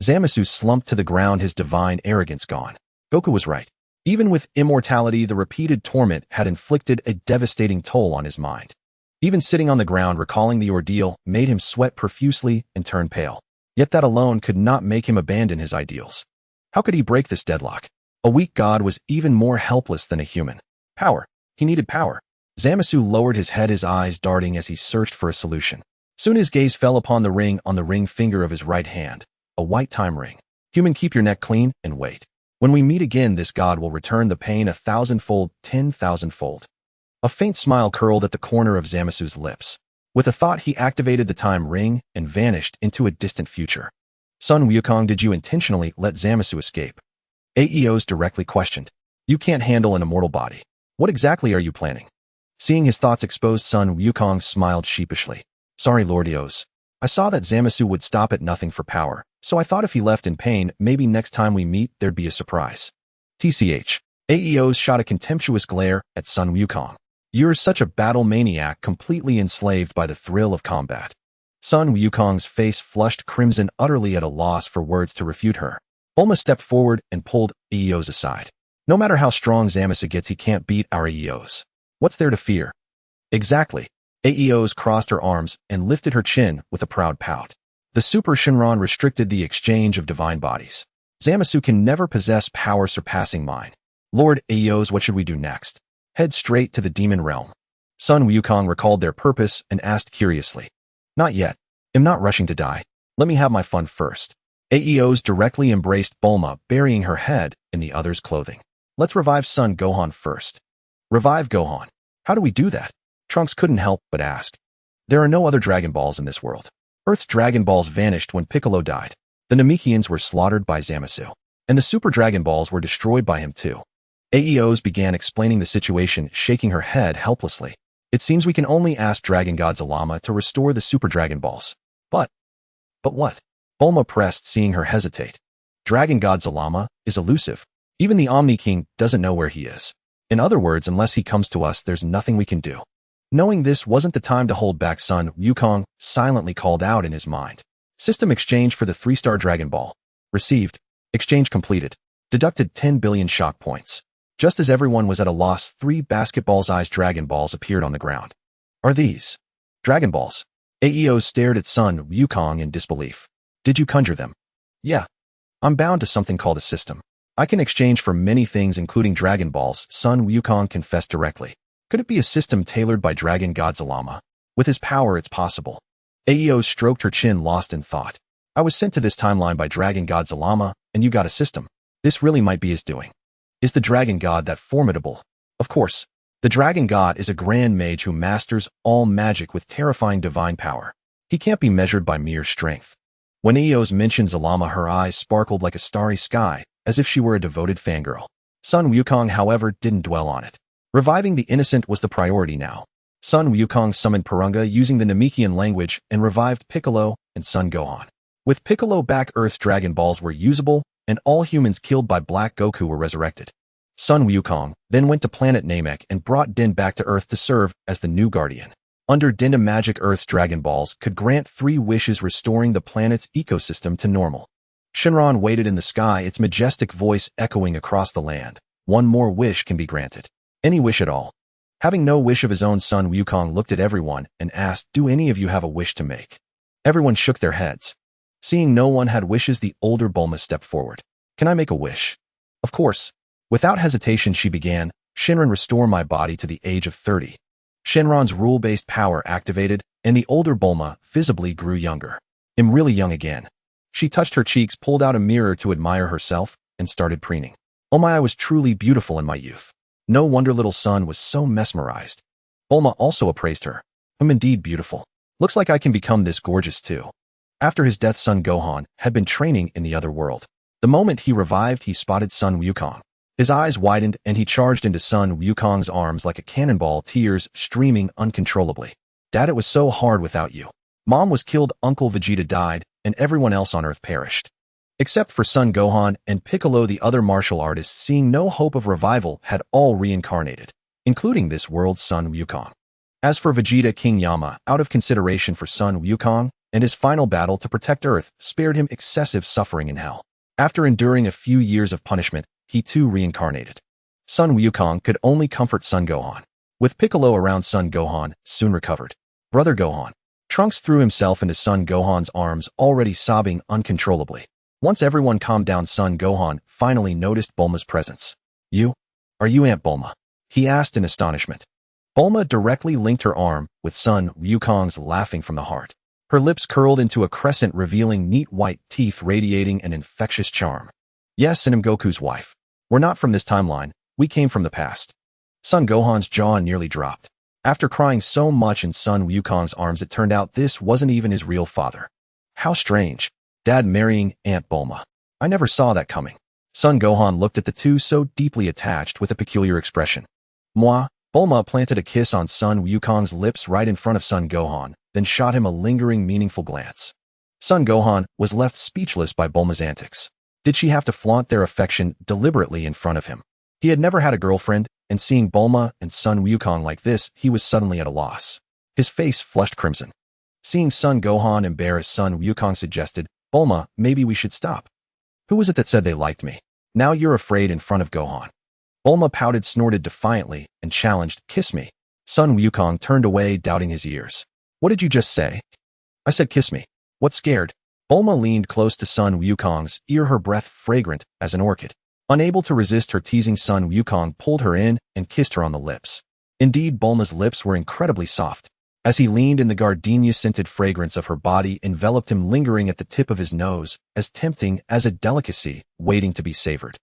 Zamasu slumped to the ground, his divine arrogance gone. Goku was right. Even with immortality, the repeated torment had inflicted a devastating toll on his mind. Even sitting on the ground, recalling the ordeal, made him sweat profusely and turn pale. Yet that alone could not make him abandon his ideals. How could he break this deadlock? A weak god was even more helpless than a human. Power. He needed power. Zamasu lowered his head, his eyes darting as he searched for a solution. Soon his gaze fell upon the ring on the ring finger of his right hand, a white time ring. "Human, keep your neck clean and wait. When we meet again, this god will return the pain 1,000-fold, 10,000-fold." A faint smile curled at the corner of Zamasu's lips. With a thought, he activated the time ring and vanished into a distant future. "Son Wukong, did you intentionally let Zamasu escape?" Aeos directly questioned. "You can't handle an immortal body. What exactly are you planning?" Seeing his thoughts exposed, Son Wukong smiled sheepishly. "Sorry, Lord Eos. I saw that Zamasu would stop at nothing for power, so I thought if he left in pain, maybe next time we meet there'd be a surprise." TCH. Aeos shot a contemptuous glare at Son Wukong. "You're such a battle maniac, completely enslaved by the thrill of combat." Son Wukong's face flushed crimson, utterly at a loss for words to refute her. Bulma stepped forward and pulled Aeos aside. "No matter how strong Zamasu gets, he can't beat our Aeos. What's there to fear?" "Exactly." Aeos crossed her arms and lifted her chin with a proud pout. "The Super Shinron restricted the exchange of divine bodies. Zamasu can never possess power surpassing mine. Lord Aeos, what should we do next?" "Head straight to the demon realm." Son Wukong recalled their purpose and asked curiously. "Not yet. I'm not rushing to die. Let me have my fun first." Aeos directly embraced Bulma, burying her head in the other's clothing. "Let's revive Son Gohan first." "Revive Gohan? How do we do that?" Trunks couldn't help but ask. "There are no other Dragon Balls in this world. Earth's Dragon Balls vanished when Piccolo died. The Namekians were slaughtered by Zamasu. And the Super Dragon Balls were destroyed by him too." Aeos began explaining the situation, shaking her head helplessly. "It seems we can only ask Dragon God Zalama to restore the Super Dragon Balls." But what?" Bulma pressed, seeing her hesitate. "Dragon God Zalama is elusive. Even the Omni King doesn't know where he is. In other words, unless he comes to us, there's nothing we can do." Knowing this wasn't the time to hold back, Son Wukong silently called out in his mind. "System exchange for the 3-star Dragon Ball. Received. Exchange completed. Deducted 10 billion shock points." Just as everyone was at a loss, 3 basketball-sized Dragon Balls appeared on the ground. "Are these Dragon Balls?" Aeos stared at Son Wukong in disbelief. "Did you conjure them?" "Yeah. I'm bound to something called a system. I can exchange for many things including Dragon Balls, Son Wukong confessed directly. Could it be a system tailored by Dragon God Zalama? With his power, it's possible. Aeo stroked her chin, lost in thought. I was sent to this timeline by Dragon God Zalama, and you got a system. This really might be his doing. Is the Dragon God that formidable? Of course. The Dragon God is a grand mage who masters all magic with terrifying divine power. He can't be measured by mere strength. When Aeos mentioned Zalama, her eyes sparkled like a starry sky, as if she were a devoted fangirl. Son Wukong, however, didn't dwell on it. Reviving the innocent was the priority now. Son Wukong summoned Purunga using the Namekian language and revived Piccolo and Son Gohan. With Piccolo back, Earth's Dragon Balls were usable, and all humans killed by Black Goku were resurrected. Son Wukong then went to planet Namek and brought Din back to Earth to serve as the new guardian. Under Din, magic, Earth's Dragon Balls could grant 3 wishes, restoring the planet's ecosystem to normal. Shenron waited in the sky, its majestic voice echoing across the land. One more wish can be granted. Any wish at all. Having no wish of his own, Son Wukong looked at everyone and asked, "Do any of you have a wish to make?" Everyone shook their heads. Seeing no one had wishes, the older Bulma stepped forward. "Can I make a wish?" "Of course." Without hesitation, she began, "Shenron, restore my body to the age of 30. Shenron's rule-based power activated, and the older Bulma visibly grew younger. "I'm really young again." She touched her cheeks, pulled out a mirror to admire herself, and started preening. "Oh my, I was truly beautiful in my youth." No wonder little Son was so mesmerized. Bulma also appraised her. "I'm indeed beautiful. Looks like I can become this gorgeous too." After his death, Son Gohan had been training in the other world. The moment he revived, he spotted Son Wukong. His eyes widened and he charged into Son Wukong's arms like a cannonball, tears streaming uncontrollably. "Dad, it was so hard without you. Mom was killed, Uncle Vegeta died, and everyone else on Earth perished." Except for Son Gohan and Piccolo, the other martial artists, seeing no hope of revival, had all reincarnated, including this world's Son Wukong. As for Vegeta, King Yama, out of consideration for Son Wukong and his final battle to protect Earth, spared him excessive suffering in hell. After enduring a few years of punishment, he too reincarnated. Son Wukong could only comfort Son Gohan. With Piccolo around, Son Gohan soon recovered. "Brother Gohan." Trunks threw himself into Son Gohan's arms, already sobbing uncontrollably. Once everyone calmed down, Son Gohan finally noticed Bulma's presence. Are you Aunt Bulma?" he asked in astonishment. Bulma directly linked her arm with Son Wukong's, laughing from the heart. Her lips curled into a crescent, revealing neat white teeth radiating an infectious charm. "Yes, and I'm Goku's wife. We're not from this timeline, we came from the past." Son Gohan's jaw nearly dropped. After crying so much in Son Wukong's arms, it turned out this wasn't even his real father. How strange. Dad marrying Aunt Bulma. I never saw that coming. Son Gohan looked at the two, so deeply attached, with a peculiar expression. "Moi." Bulma planted a kiss on Son Wukong's lips right in front of Son Gohan, then shot him a lingering, meaningful glance. Son Gohan was left speechless by Bulma's antics. Did she have to flaunt their affection deliberately in front of him? He had never had a girlfriend, and seeing Bulma and Son Wukong like this, he was suddenly at a loss. His face flushed crimson. Seeing Son Gohan embarrassed, Son Wukong suggested, "Bulma, maybe we should stop. Who was it that said they liked me? Now you're afraid in front of Gohan." Bulma pouted, snorted defiantly, and challenged, "Kiss me." Son Wukong turned away, doubting his ears. "What did you just say?" "I said kiss me. What's scared?" Bulma leaned close to Son Wukong's ear, her breath fragrant as an orchid. Unable to resist her teasing, Son Wukong pulled her in and kissed her on the lips. Indeed, Bulma's lips were incredibly soft. As he leaned in, the gardenia-scented fragrance of her body enveloped him, lingering at the tip of his nose, as tempting as a delicacy waiting to be savored.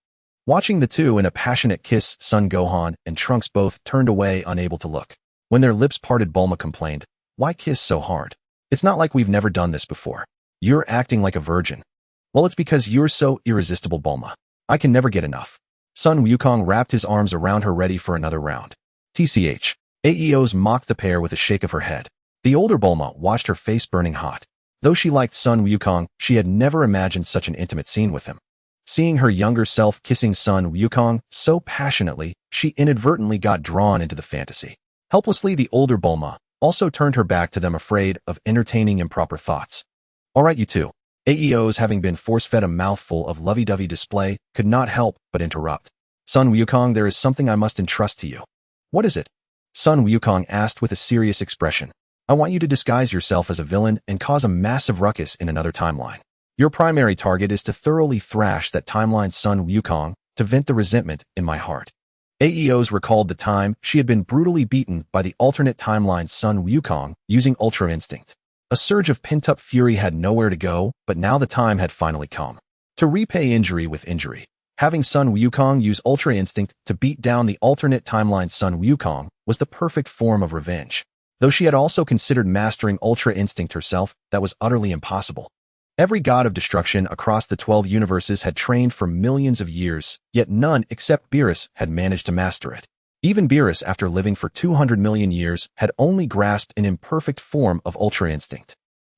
Watching the two in a passionate kiss, Son Gohan and Trunks both turned away, unable to look. When their lips parted, Bulma complained, "Why kiss so hard? It's not like we've never done this before. You're acting like a virgin." "Well, it's because you're so irresistible, Bulma. I can never get enough." Son Wukong wrapped his arms around her, ready for another round. "TCH. Aeos," mocked the pair with a shake of her head. The older Bulma watched, her face burning hot. Though she liked Son Wukong, she had never imagined such an intimate scene with him. Seeing her younger self kissing Son Wukong so passionately, she inadvertently got drawn into the fantasy. Helplessly, the older Bulma also turned her back to them, afraid of entertaining improper thoughts. "All right, you two." Aeos, having been force-fed a mouthful of lovey-dovey display, could not help but interrupt. "Son Wukong, there is something I must entrust to you." "What is it?" Son Wukong asked with a serious expression. "I want you to disguise yourself as a villain and cause a massive ruckus in another timeline. Your primary target is to thoroughly thrash that timeline's Son Wukong to vent the resentment in my heart. Aeos recalled the time she had been brutally beaten by the alternate timeline's Son Wukong using Ultra Instinct. A surge of pent-up fury had nowhere to go, but now the time had finally come. To repay injury with injury. Having Son Wukong use Ultra Instinct to beat down the alternate timeline's Son Wukong was the perfect form of revenge. Though she had also considered mastering Ultra Instinct herself, that was utterly impossible. Every god of destruction across the 12 universes had trained for millions of years, yet none except Beerus had managed to master it. Even Beerus, after living for 200 million years, had only grasped an imperfect form of Ultra Instinct.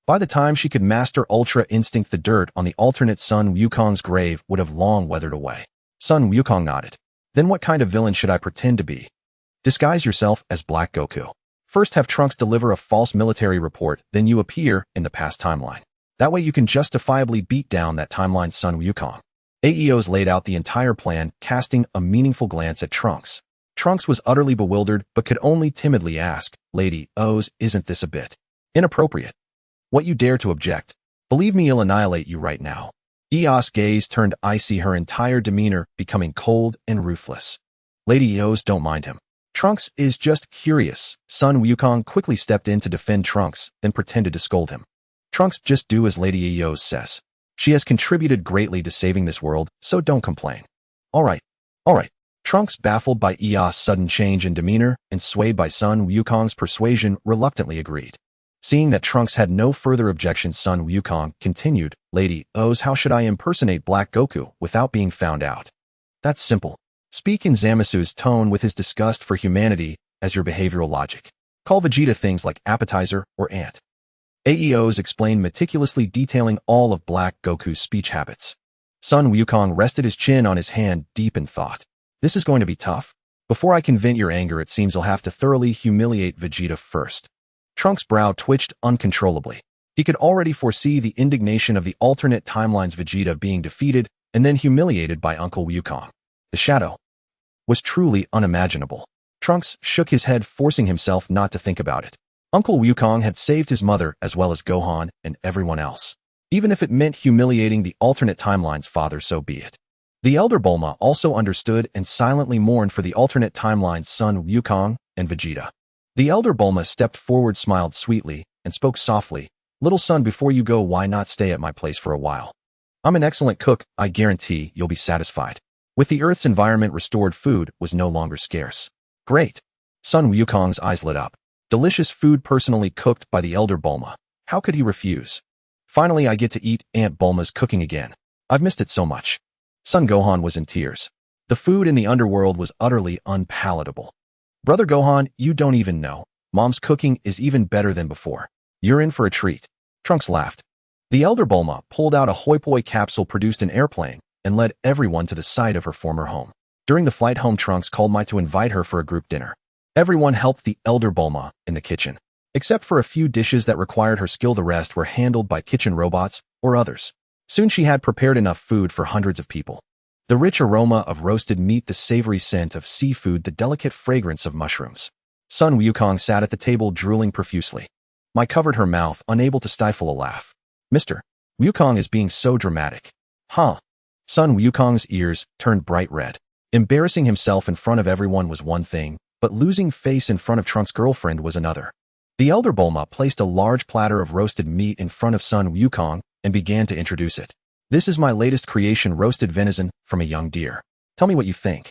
By the time she could master Ultra Instinct, the dirt on the alternate Son Wukong's grave would have long weathered away. Son Wukong nodded. Then what kind of villain should I pretend to be? Disguise yourself as Black Goku. First have Trunks deliver a false military report, then you appear in the past timeline. That way you can justifiably beat down that timeline's Son Wukong. Aeos laid out the entire plan, casting a meaningful glance at Trunks. Trunks was utterly bewildered, but could only timidly ask, Lady O's, isn't this a bit inappropriate? What you dare to object? Believe me, I'll annihilate you right now. Eos' gaze turned icy, her entire demeanor becoming cold and ruthless. Lady Eos, don't mind him. Trunks is just curious. Son Wukong quickly stepped in to defend Trunks, then pretended to scold him. Trunks, just do as Lady Eos says. She has contributed greatly to saving this world, so don't complain. All right. Trunks, baffled by Eos' sudden change in demeanor and swayed by Son Wukong's persuasion, reluctantly agreed. Seeing that Trunks had no further objections, Son Wukong continued, Lady O's, how should I impersonate Black Goku without being found out? That's simple. Speak in Zamasu's tone with his disgust for humanity as your behavioral logic. Call Vegeta things like appetizer or ant. Aeos explained, meticulously detailing all of Black Goku's speech habits. Son Wukong rested his chin on his hand, deep in thought. This is going to be tough. Before I can vent your anger, it seems I'll have to thoroughly humiliate Vegeta first. Trunks' brow twitched uncontrollably. He could already foresee the indignation of the alternate timeline's Vegeta being defeated and then humiliated by Uncle Wukong. The shadow was truly unimaginable. Trunks shook his head, forcing himself not to think about it. Uncle Wukong had saved his mother as well as Gohan and everyone else. Even if it meant humiliating the alternate timeline's father, so be it. The Elder Bulma also understood and silently mourned for the alternate timeline's Son Wukong and Vegeta. The Elder Bulma stepped forward, smiled sweetly, and spoke softly, Little son, before you go, why not stay at my place for a while? I'm an excellent cook, I guarantee you'll be satisfied. With the Earth's environment restored, food was no longer scarce. Great. Son Wukong's eyes lit up. Delicious food personally cooked by the Elder Bulma. How could he refuse? Finally, I get to eat Aunt Bulma's cooking again. I've missed it so much. Son Gohan was in tears. The food in the underworld was utterly unpalatable. Brother Gohan, you don't even know. Mom's cooking is even better than before. You're in for a treat. Trunks laughed. The Elder Bulma pulled out a hoi poi capsule, produced an airplane, and led everyone to the site of her former home. During the flight home, Trunks called Mai to invite her for a group dinner. Everyone helped the Elder Bulma in the kitchen. Except for a few dishes that required her skill, the rest were handled by kitchen robots or others. Soon she had prepared enough food for hundreds of people. The rich aroma of roasted meat, the savory scent of seafood, the delicate fragrance of mushrooms. Son Wukong sat at the table, drooling profusely. Mai covered her mouth, unable to stifle a laugh. Mr. Wukong is being so dramatic. Huh? Son Wukong's ears turned bright red. Embarrassing himself in front of everyone was one thing, but losing face in front of Trunks' girlfriend was another. The Elder Bulma placed a large platter of roasted meat in front of Son Wukong and began to introduce it. This is my latest creation, roasted venison from a young deer. Tell me what you think.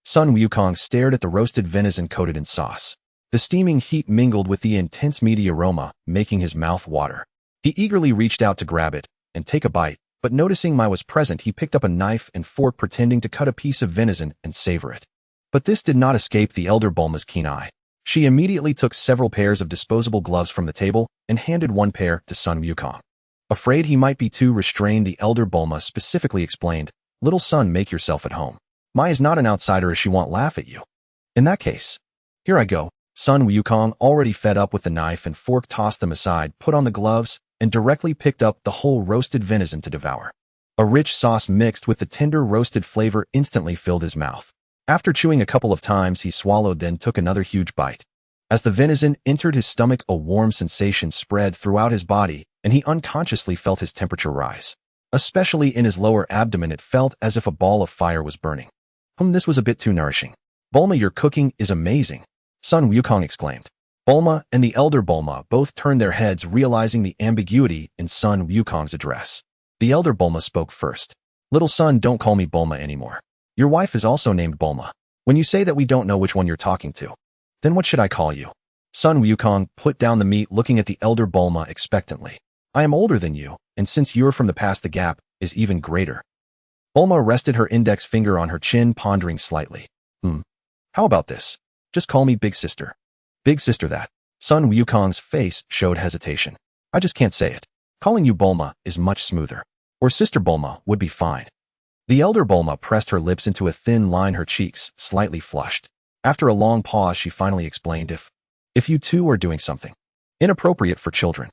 Son Wukong stared at the roasted venison coated in sauce. The steaming heat mingled with the intense meaty aroma, making his mouth water. He eagerly reached out to grab it and take a bite, but noticing Mai was present, he picked up a knife and fork, pretending to cut a piece of venison and savor it. But this did not escape the Elder Bulma's keen eye. She immediately took several pairs of disposable gloves from the table and handed one pair to Son Wukong. Afraid he might be too restrained, the Elder Bulma specifically explained, Little son, make yourself at home. Mai is not an outsider, as she won't laugh at you. In that case, here I go. Son Wukong, already fed up with the knife and fork, tossed them aside, put on the gloves, and directly picked up the whole roasted venison to devour. A rich sauce mixed with the tender roasted flavor instantly filled his mouth. After chewing a couple of times, he swallowed, then took another huge bite. As the venison entered his stomach, a warm sensation spread throughout his body, and he unconsciously felt his temperature rise. Especially in his lower abdomen, it felt as if a ball of fire was burning. This was a bit too nourishing. Bulma, your cooking is amazing, Son Wukong exclaimed. Bulma and the elder Bulma both turned their heads, realizing the ambiguity in Son Wukong's address. The elder Bulma spoke first. Little son, don't call me Bulma anymore. Your wife is also named Bulma. When you say that we don't know which one you're talking to, then what should I call you? Son Wukong put down the meat, looking at the elder Bulma expectantly. I am older than you, and since you're from the past, the gap is even greater. Bulma rested her index finger on her chin, pondering slightly. How about this? Just call me Big Sister. Big Sister that. Son Wukong's face showed hesitation. I just can't say it. Calling you Bulma is much smoother. Or Sister Bulma would be fine. The elder Bulma pressed her lips into a thin line, her cheeks slightly flushed. After a long pause, she finally explained, if you two are doing something inappropriate for children,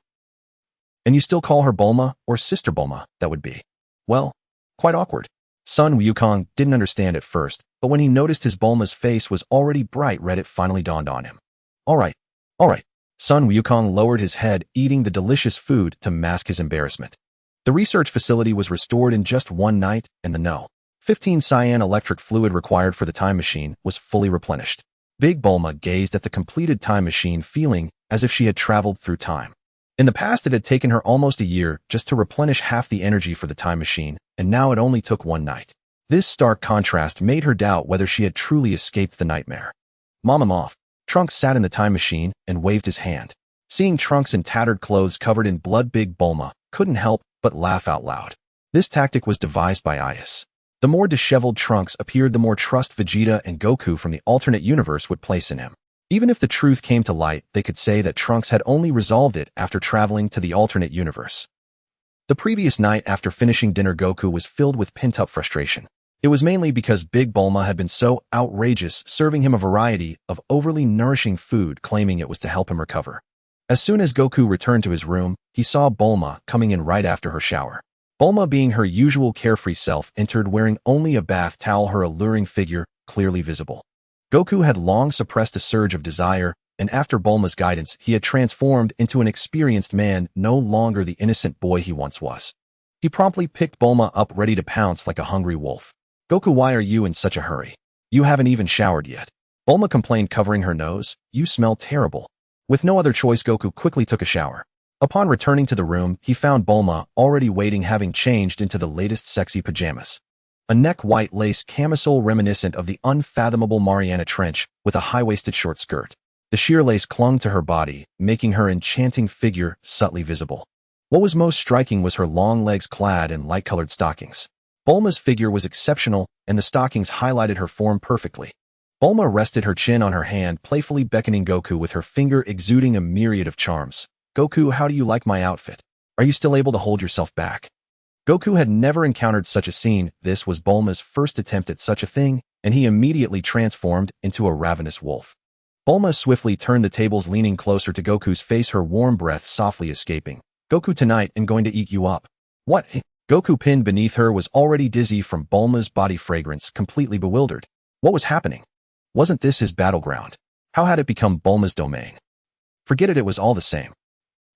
and you still call her Bulma or Sister Bulma, that would be, well, quite awkward. Son Wukong didn't understand at first, but when he noticed his Bulma's face was already bright red, it finally dawned on him. All right. Son Wukong lowered his head, eating the delicious food to mask his embarrassment. The research facility was restored in just one night, and the No. 15 Saiyan electric fluid required for the time machine was fully replenished. Big Bulma gazed at the completed time machine, feeling as if she had traveled through time. In the past, it had taken her almost a year just to replenish half the energy for the time machine, and now it only took one night. This stark contrast made her doubt whether she had truly escaped the nightmare. Mom, off. Trunks sat in the time machine and waved his hand. Seeing Trunks in tattered clothes covered in blood, Big Bulma couldn't help but laugh out loud. This tactic was devised by Ias. The more disheveled Trunks appeared, the more trust Vegeta and Goku from the alternate universe would place in him. Even if the truth came to light, they could say that Trunks had only resolved it after traveling to the alternate universe. The previous night, after finishing dinner, Goku was filled with pent-up frustration. It was mainly because Big Bulma had been so outrageous, serving him a variety of overly nourishing food, claiming it was to help him recover. As soon as Goku returned to his room, he saw Bulma coming in right after her shower. Bulma, being her usual carefree self, entered wearing only a bath towel, her alluring figure clearly visible. Goku had long suppressed a surge of desire, and after Bulma's guidance, he had transformed into an experienced man, no longer the innocent boy he once was. He promptly picked Bulma up, ready to pounce like a hungry wolf. Goku, why are you in such a hurry? You haven't even showered yet. Bulma complained, covering her nose. You smell terrible. With no other choice, Goku quickly took a shower. Upon returning to the room, he found Bulma already waiting, having changed into the latest sexy pajamas. A neck-white lace camisole reminiscent of the unfathomable Mariana Trench, with a high-waisted short skirt. The sheer lace clung to her body, making her enchanting figure subtly visible. What was most striking was her long legs clad in light-colored stockings. Bulma's figure was exceptional, and the stockings highlighted her form perfectly. Bulma rested her chin on her hand, playfully beckoning Goku with her finger, exuding a myriad of charms. Goku, how do you like my outfit? Are you still able to hold yourself back? Goku had never encountered such a scene. This was Bulma's first attempt at such a thing, and he immediately transformed into a ravenous wolf. Bulma swiftly turned the tables, leaning closer to Goku's face, her warm breath softly escaping. Goku, tonight I'm going to eat you up. What? Goku, pinned beneath her, was already dizzy from Bulma's body fragrance, completely bewildered. What was happening? Wasn't this his battleground? How had it become Bulma's domain? Forget it, it was all the same.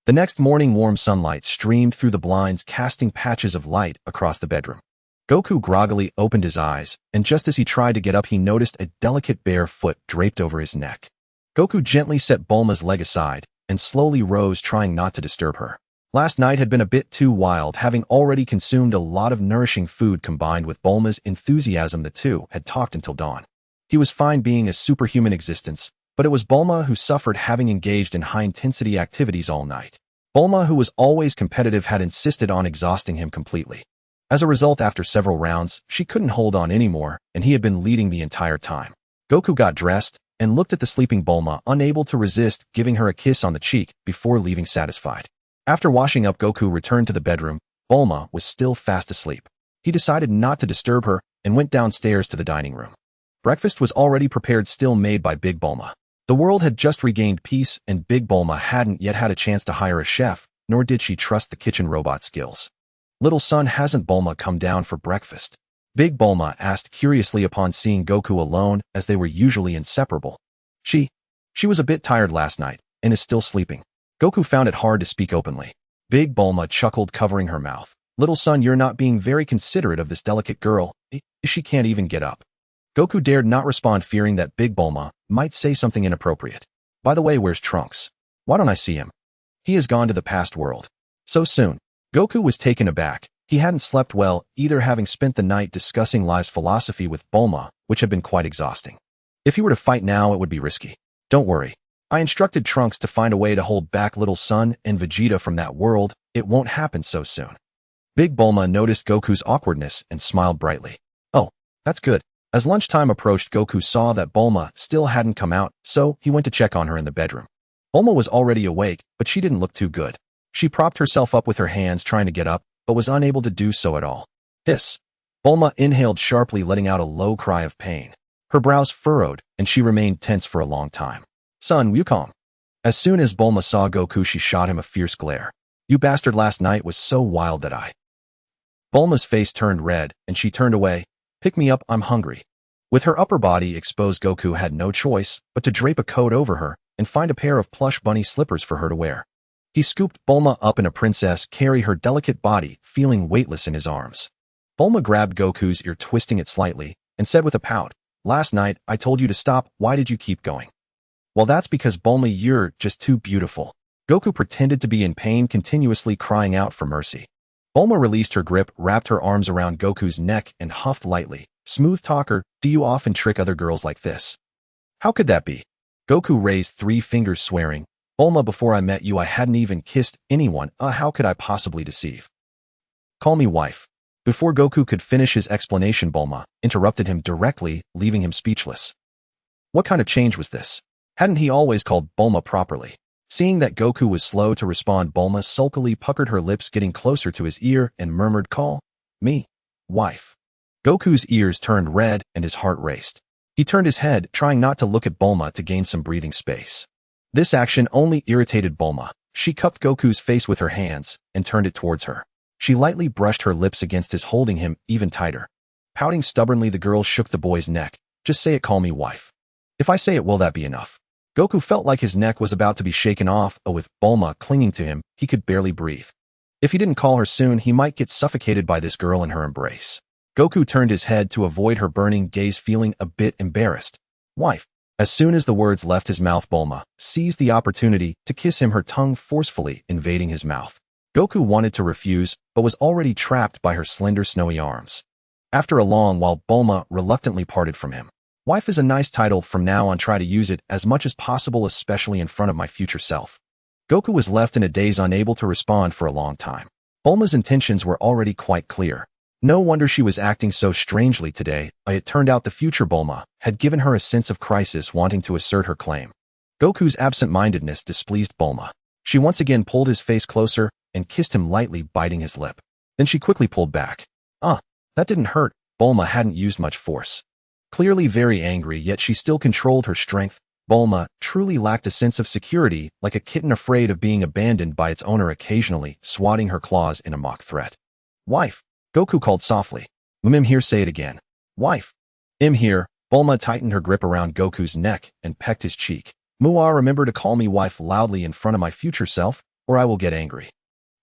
The next morning, warm sunlight streamed through the blinds, casting patches of light across the bedroom. Goku groggily opened his eyes, and just as he tried to get up, he noticed a delicate bare foot draped over his neck. Goku gently set Bulma's leg aside and slowly rose, trying not to disturb her. Last night had been a bit too wild, having already consumed a lot of nourishing food. Combined with Bulma's enthusiasm, the two had talked until dawn. He was fine being a superhuman existence, but it was Bulma who suffered, having engaged in high-intensity activities all night. Bulma, who was always competitive, had insisted on exhausting him completely. As a result, after several rounds, she couldn't hold on anymore, and he had been leading the entire time. Goku got dressed and looked at the sleeping Bulma, unable to resist giving her a kiss on the cheek before leaving satisfied. After washing up, Goku returned to the bedroom. Bulma was still fast asleep. He decided not to disturb her and went downstairs to the dining room. Breakfast was already prepared, still made by Big Bulma. The world had just regained peace, and Big Bulma hadn't yet had a chance to hire a chef, nor did she trust the kitchen robot skills. Little son, hasn't Bulma come down for breakfast? Big Bulma asked curiously upon seeing Goku alone, as they were usually inseparable. She was a bit tired last night, and is still sleeping. Goku found it hard to speak openly. Big Bulma chuckled, covering her mouth. Little son, you're not being very considerate of this delicate girl. She can't even get up. Goku dared not respond, fearing that Big Bulma might say something inappropriate. By the way, where's Trunks? Why don't I see him? He has gone to the past world. So soon. Goku was taken aback. He hadn't slept well, either, having spent the night discussing life's philosophy with Bulma, which had been quite exhausting. If he were to fight now, it would be risky. Don't worry. I instructed Trunks to find a way to hold back little son and Vegeta from that world. It won't happen so soon. Big Bulma noticed Goku's awkwardness and smiled brightly. Oh, that's good. As lunchtime approached, Goku saw that Bulma still hadn't come out, so he went to check on her in the bedroom. Bulma was already awake, but she didn't look too good. She propped herself up with her hands, trying to get up, but was unable to do so at all. Hiss. Bulma inhaled sharply, letting out a low cry of pain. Her brows furrowed, and she remained tense for a long time. Son, will you calm? As soon as Bulma saw Goku, she shot him a fierce glare. You bastard, last night was so wild that I... Bulma's face turned red, and she turned away. Pick me up, I'm hungry. With her upper body exposed, Goku had no choice but to drape a coat over her and find a pair of plush bunny slippers for her to wear. He scooped Bulma up in a princess carry, her delicate body feeling weightless in his arms. Bulma grabbed Goku's ear, twisting it slightly, and said with a pout, Last night, I told you to stop. Why did you keep going? Well, that's because, Bulma, you're just too beautiful. Goku pretended to be in pain, continuously crying out for mercy. Bulma released her grip, wrapped her arms around Goku's neck, and huffed lightly. Smooth talker, do you often trick other girls like this? How could that be? Goku raised 3 fingers, swearing, Bulma, before I met you, I hadn't even kissed anyone. How could I possibly deceive? Call me wife. Before Goku could finish his explanation, Bulma interrupted him directly, leaving him speechless. What kind of change was this? Hadn't he always called Bulma properly? Seeing that Goku was slow to respond, Bulma sulkily puckered her lips, getting closer to his ear, and murmured, Call me wife. Goku's ears turned red and his heart raced. He turned his head, trying not to look at Bulma to gain some breathing space. This action only irritated Bulma. She cupped Goku's face with her hands and turned it towards her. She lightly brushed her lips against his, holding him even tighter. Pouting stubbornly, the girl shook the boy's neck. Just say it, call me wife. If I say it, will that be enough? Goku felt like his neck was about to be shaken off, with Bulma clinging to him, he could barely breathe. If he didn't call her soon, he might get suffocated by this girl in her embrace. Goku turned his head to avoid her burning gaze, feeling a bit embarrassed. Wife. As soon as the words left his mouth, Bulma seized the opportunity to kiss him, her tongue forcefully invading his mouth. Goku wanted to refuse, but was already trapped by her slender, snowy arms. After a long while, Bulma reluctantly parted from him. Wife is a nice title. From now on, try to use it as much as possible, especially in front of my future self. Goku was left in a daze, unable to respond for a long time. Bulma's intentions were already quite clear. No wonder she was acting so strangely today. It turned out the future Bulma had given her a sense of crisis, wanting to assert her claim. Goku's absent-mindedness displeased Bulma. She once again pulled his face closer and kissed him lightly, biting his lip. Then she quickly pulled back. That didn't hurt. Bulma hadn't used much force. Clearly very angry, yet she still controlled her strength. Bulma truly lacked a sense of security, like a kitten afraid of being abandoned by its owner, occasionally swatting her claws in a mock threat. Wife. Goku called softly. I'm here, say it again. Wife. I'm here. Bulma tightened her grip around Goku's neck and pecked his cheek. Muah, remember to call me wife loudly in front of my future self, or I will get angry.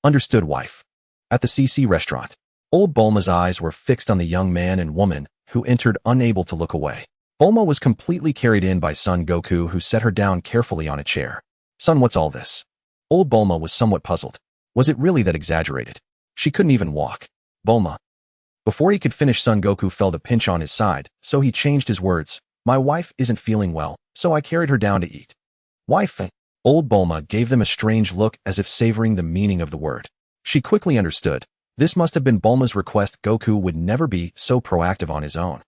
Understood, wife. At the CC restaurant, old Bulma's eyes were fixed on the young man and woman who entered, unable to look away. Bulma was completely carried in by Son Goku, who set her down carefully on a chair. Son, what's all this? Old Bulma was somewhat puzzled. Was it really that exaggerated? She couldn't even walk. Bulma. Before he could finish, Son Goku felt a pinch on his side, so he changed his words. My wife isn't feeling well, so I carried her down to eat. Wife. Old Bulma gave them a strange look, as if savoring the meaning of the word. She quickly understood. This must have been Bulma's request. Goku would never be so proactive on his own.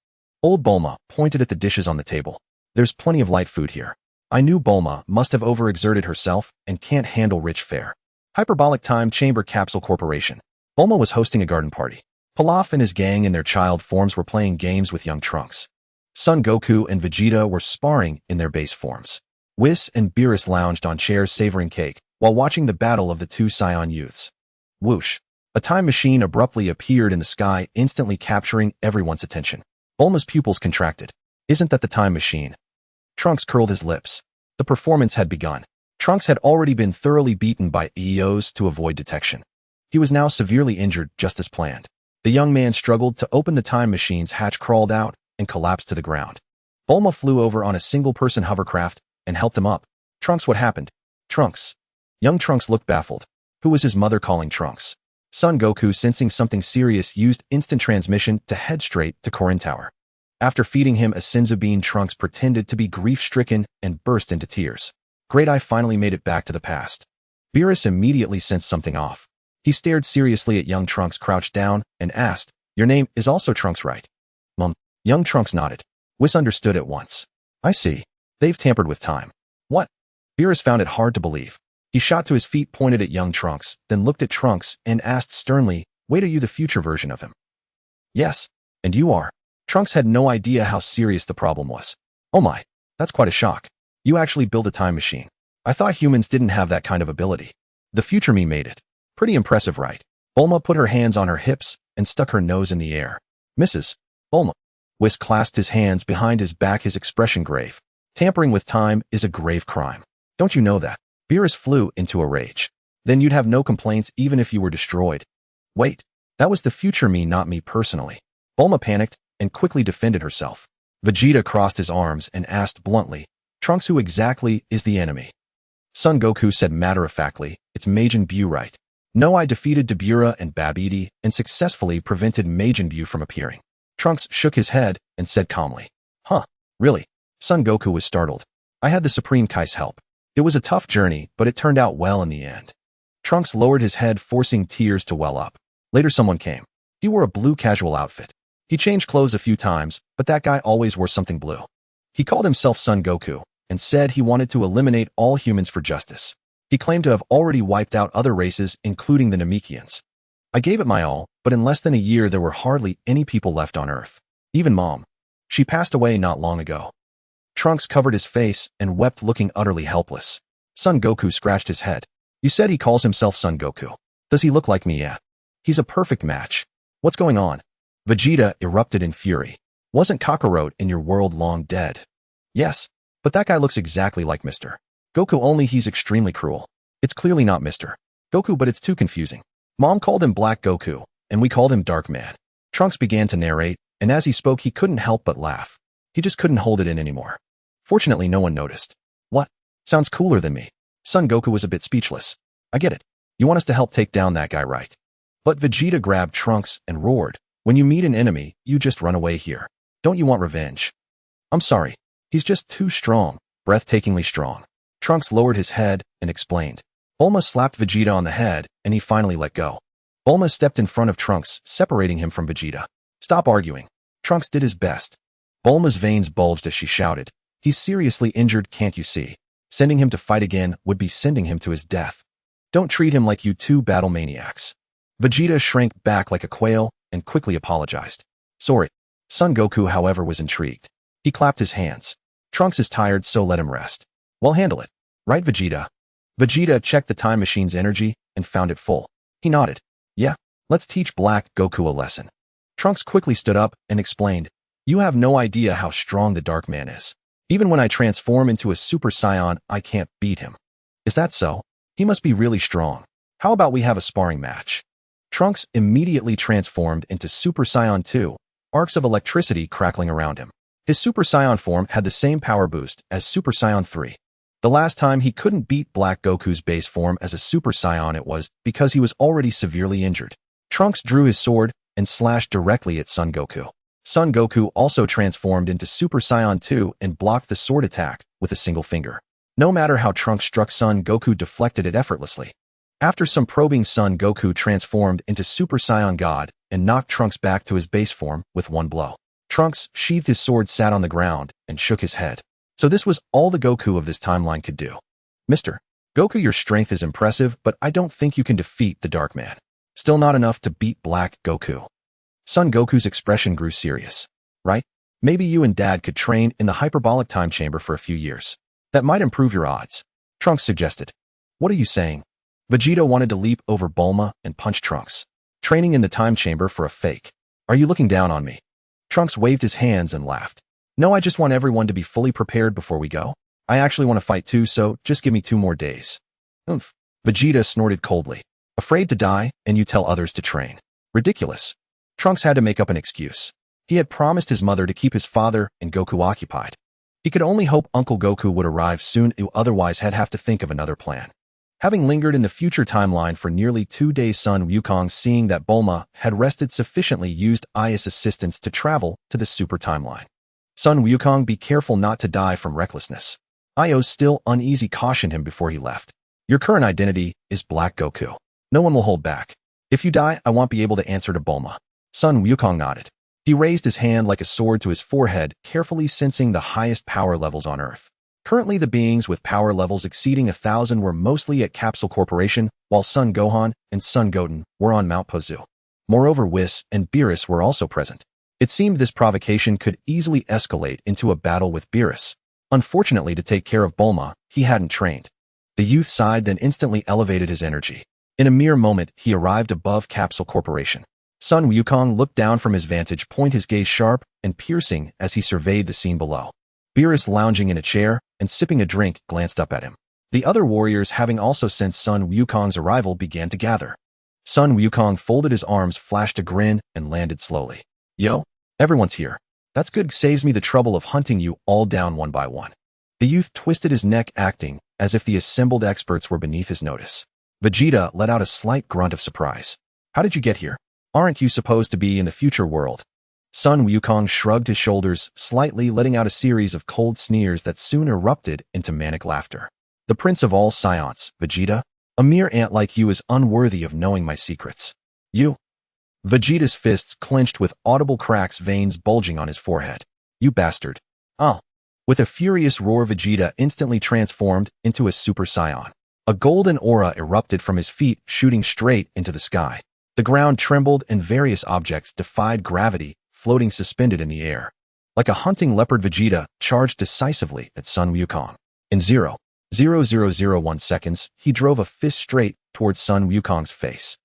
Old Bulma pointed at the dishes on the table. There's plenty of light food here. I knew Bulma must have overexerted herself and can't handle rich fare. Hyperbolic Time Chamber Capsule Corporation. Bulma was hosting a garden party. Pilaf and his gang in their child forms were playing games with young Trunks. Son Goku and Vegeta were sparring in their base forms. Whis and Beerus lounged on chairs, savoring cake, while watching the battle of the 2 Saiyan youths. Whoosh! A time machine abruptly appeared in the sky, instantly capturing everyone's attention. Bulma's pupils contracted. Isn't that the time machine? Trunks curled his lips. The performance had begun. Trunks had already been thoroughly beaten by EOs to avoid detection. He was now severely injured, just as planned. The young man struggled to open the time machine's hatch, crawled out, and collapsed to the ground. Bulma flew over on a single-person hovercraft and helped him up. Trunks, what happened? Trunks. Young Trunks looked baffled. Who was his mother calling Trunks? Son Goku, sensing something serious, used instant transmission to head straight to Korin Tower. After feeding him a Senzu Bean, Trunks pretended to be grief-stricken and burst into tears. Great, I finally made it back to the past. Beerus immediately sensed something off. He stared seriously at young Trunks, crouched down, and asked, "Your name is also Trunks, right?" Young Trunks nodded. Whis understood at once. I see. They've tampered with time. What? Beerus found it hard to believe. He shot to his feet, pointed at young Trunks, then looked at Trunks and asked sternly, "Wait, are you the future version of him?" Yes. And you are. Trunks had no idea how serious the problem was. Oh my, that's quite a shock. You actually built a time machine. I thought humans didn't have that kind of ability. The future me made it. Pretty impressive, right? Bulma put her hands on her hips and stuck her nose in the air. Mrs. Bulma. Whis clasped his hands behind his back, his expression grave. Tampering with time is a grave crime. Don't you know that? Beerus flew into a rage. Then you'd have no complaints even if you were destroyed. Wait, that was the future me, not me personally. Bulma panicked and quickly defended herself. Vegeta crossed his arms and asked bluntly, Trunks, who exactly is the enemy? Son Goku said matter-of-factly, it's Majin Buu, right? No, I defeated Dabura and Babidi and successfully prevented Majin Buu from appearing. Trunks shook his head and said calmly, Huh, really? Son Goku was startled. I had the Supreme Kai's help. It was a tough journey, but it turned out well in the end. Trunks lowered his head, forcing tears to well up. Later someone came. He wore a blue casual outfit. He changed clothes a few times, but that guy always wore something blue. He called himself Son Goku and said he wanted to eliminate all humans for justice. He claimed to have already wiped out other races, including the Namekians. I gave it my all, but in less than a year there were hardly any people left on Earth. Even Mom. She passed away not long ago. Trunks covered his face and wept, looking utterly helpless. Son Goku scratched his head. You said he calls himself Son Goku. Does he look like me? Yeah. He's a perfect match. What's going on? Vegeta erupted in fury. Wasn't Kakarot in your world long dead? Yes, but that guy looks exactly like Mr. Goku, only he's extremely cruel. It's clearly not Mr. Goku, but it's too confusing. Mom called him Black Goku, and we called him Dark Man. Trunks began to narrate, and as he spoke he couldn't help but laugh. He just couldn't hold it in anymore. Fortunately, no one noticed. What? Sounds cooler than me. Son Goku was a bit speechless. I get it. You want us to help take down that guy, right? But Vegeta grabbed Trunks and roared, when you meet an enemy, you just run away here. Don't you want revenge? I'm sorry. He's just too strong, breathtakingly strong. Trunks lowered his head and explained. Bulma slapped Vegeta on the head, and he finally let go. Bulma stepped in front of Trunks, separating him from Vegeta. Stop arguing. Trunks did his best. Bulma's veins bulged as she shouted. He's seriously injured, can't you see? Sending him to fight again would be sending him to his death. Don't treat him like you two battle maniacs. Vegeta shrank back like a quail and quickly apologized. Sorry. Son Goku, however, was intrigued. He clapped his hands. Trunks is tired, so let him rest. Well, handle it. Right, Vegeta? Vegeta checked the time machine's energy and found it full. He nodded. Yeah, let's teach Black Goku a lesson. Trunks quickly stood up and explained. You have no idea how strong the Dark Man is. Even when I transform into a Super Saiyan, I can't beat him. Is that so? He must be really strong. How about we have a sparring match? Trunks immediately transformed into Super Saiyan 2, arcs of electricity crackling around him. His Super Saiyan form had the same power boost as Super Saiyan 3. The last time he couldn't beat Black Goku's base form as a Super Saiyan, it was because he was already severely injured. Trunks drew his sword and slashed directly at Son Goku. Son Goku also transformed into Super Saiyan 2 and blocked the sword attack with a single finger. No matter how Trunks struck, Son Goku deflected it effortlessly. After some probing, Son Goku transformed into Super Saiyan God and knocked Trunks back to his base form with one blow. Trunks sheathed his sword, sat on the ground, and shook his head. So this was all the Goku of this timeline could do. Mr. Goku, your strength is impressive, but I don't think you can defeat the Dark Man. Still not enough to beat Black Goku. Son Goku's expression grew serious. Right? Maybe you and Dad could train in the hyperbolic time chamber for a few years. That might improve your odds. Trunks suggested. What are you saying? Vegeta wanted to leap over Bulma and punch Trunks. Training in the time chamber for a fake. Are you looking down on me? Trunks waved his hands and laughed. No, I just want everyone to be fully prepared before we go. I actually want to fight too, so just give me 2 more days. Oomph. Vegeta snorted coldly. Afraid to die, and you tell others to train. Ridiculous. Trunks had to make up an excuse. He had promised his mother to keep his father and Goku occupied. He could only hope Uncle Goku would arrive soon, otherwise he'd have to think of another plan. Having lingered in the future timeline for nearly 2 days, Son Wukong, seeing that Bulma had rested sufficiently, used Aya's assistance to travel to the super timeline. Son Wukong, be careful not to die from recklessness. Io, still uneasy, cautioned him before he left. Your current identity is Black Goku. No one will hold back. If you die, I won't be able to answer to Bulma. Son Wukong nodded. He raised his hand like a sword to his forehead, carefully sensing the highest power levels on Earth. Currently, the beings with power levels exceeding 1,000 were mostly at Capsule Corporation, while Son Gohan and Son Goten were on Mount Pozu. Moreover, Whis and Beerus were also present. It seemed this provocation could easily escalate into a battle with Beerus. Unfortunately, to take care of Bulma, he hadn't trained. The youth sighed, then instantly elevated his energy. In a mere moment, he arrived above Capsule Corporation. Son Wukong looked down from his vantage point, his gaze sharp and piercing as he surveyed the scene below. Beerus, lounging in a chair and sipping a drink, glanced up at him. The other warriors, having also sensed Son Wukong's arrival, began to gather. Son Wukong folded his arms, flashed a grin, and landed slowly. Yo, everyone's here. That's good, saves me the trouble of hunting you all down one by one. The youth twisted his neck, acting as if the assembled experts were beneath his notice. Vegeta let out a slight grunt of surprise. How did you get here? Aren't you supposed to be in the future world? Son Wukong shrugged his shoulders slightly, letting out a series of cold sneers that soon erupted into manic laughter. The prince of all Saiyans, Vegeta? A mere ant like you is unworthy of knowing my secrets. You? Vegeta's fists clenched with audible cracks, veins bulging on his forehead. You bastard. Oh. With a furious roar, Vegeta instantly transformed into a Super Saiyan. A golden aura erupted from his feet, shooting straight into the sky. The ground trembled and various objects defied gravity, floating suspended in the air. Like a hunting leopard, Vegeta charged decisively at Son Wukong. In 0.0001 seconds, he drove a fist straight towards Son Wukong's face.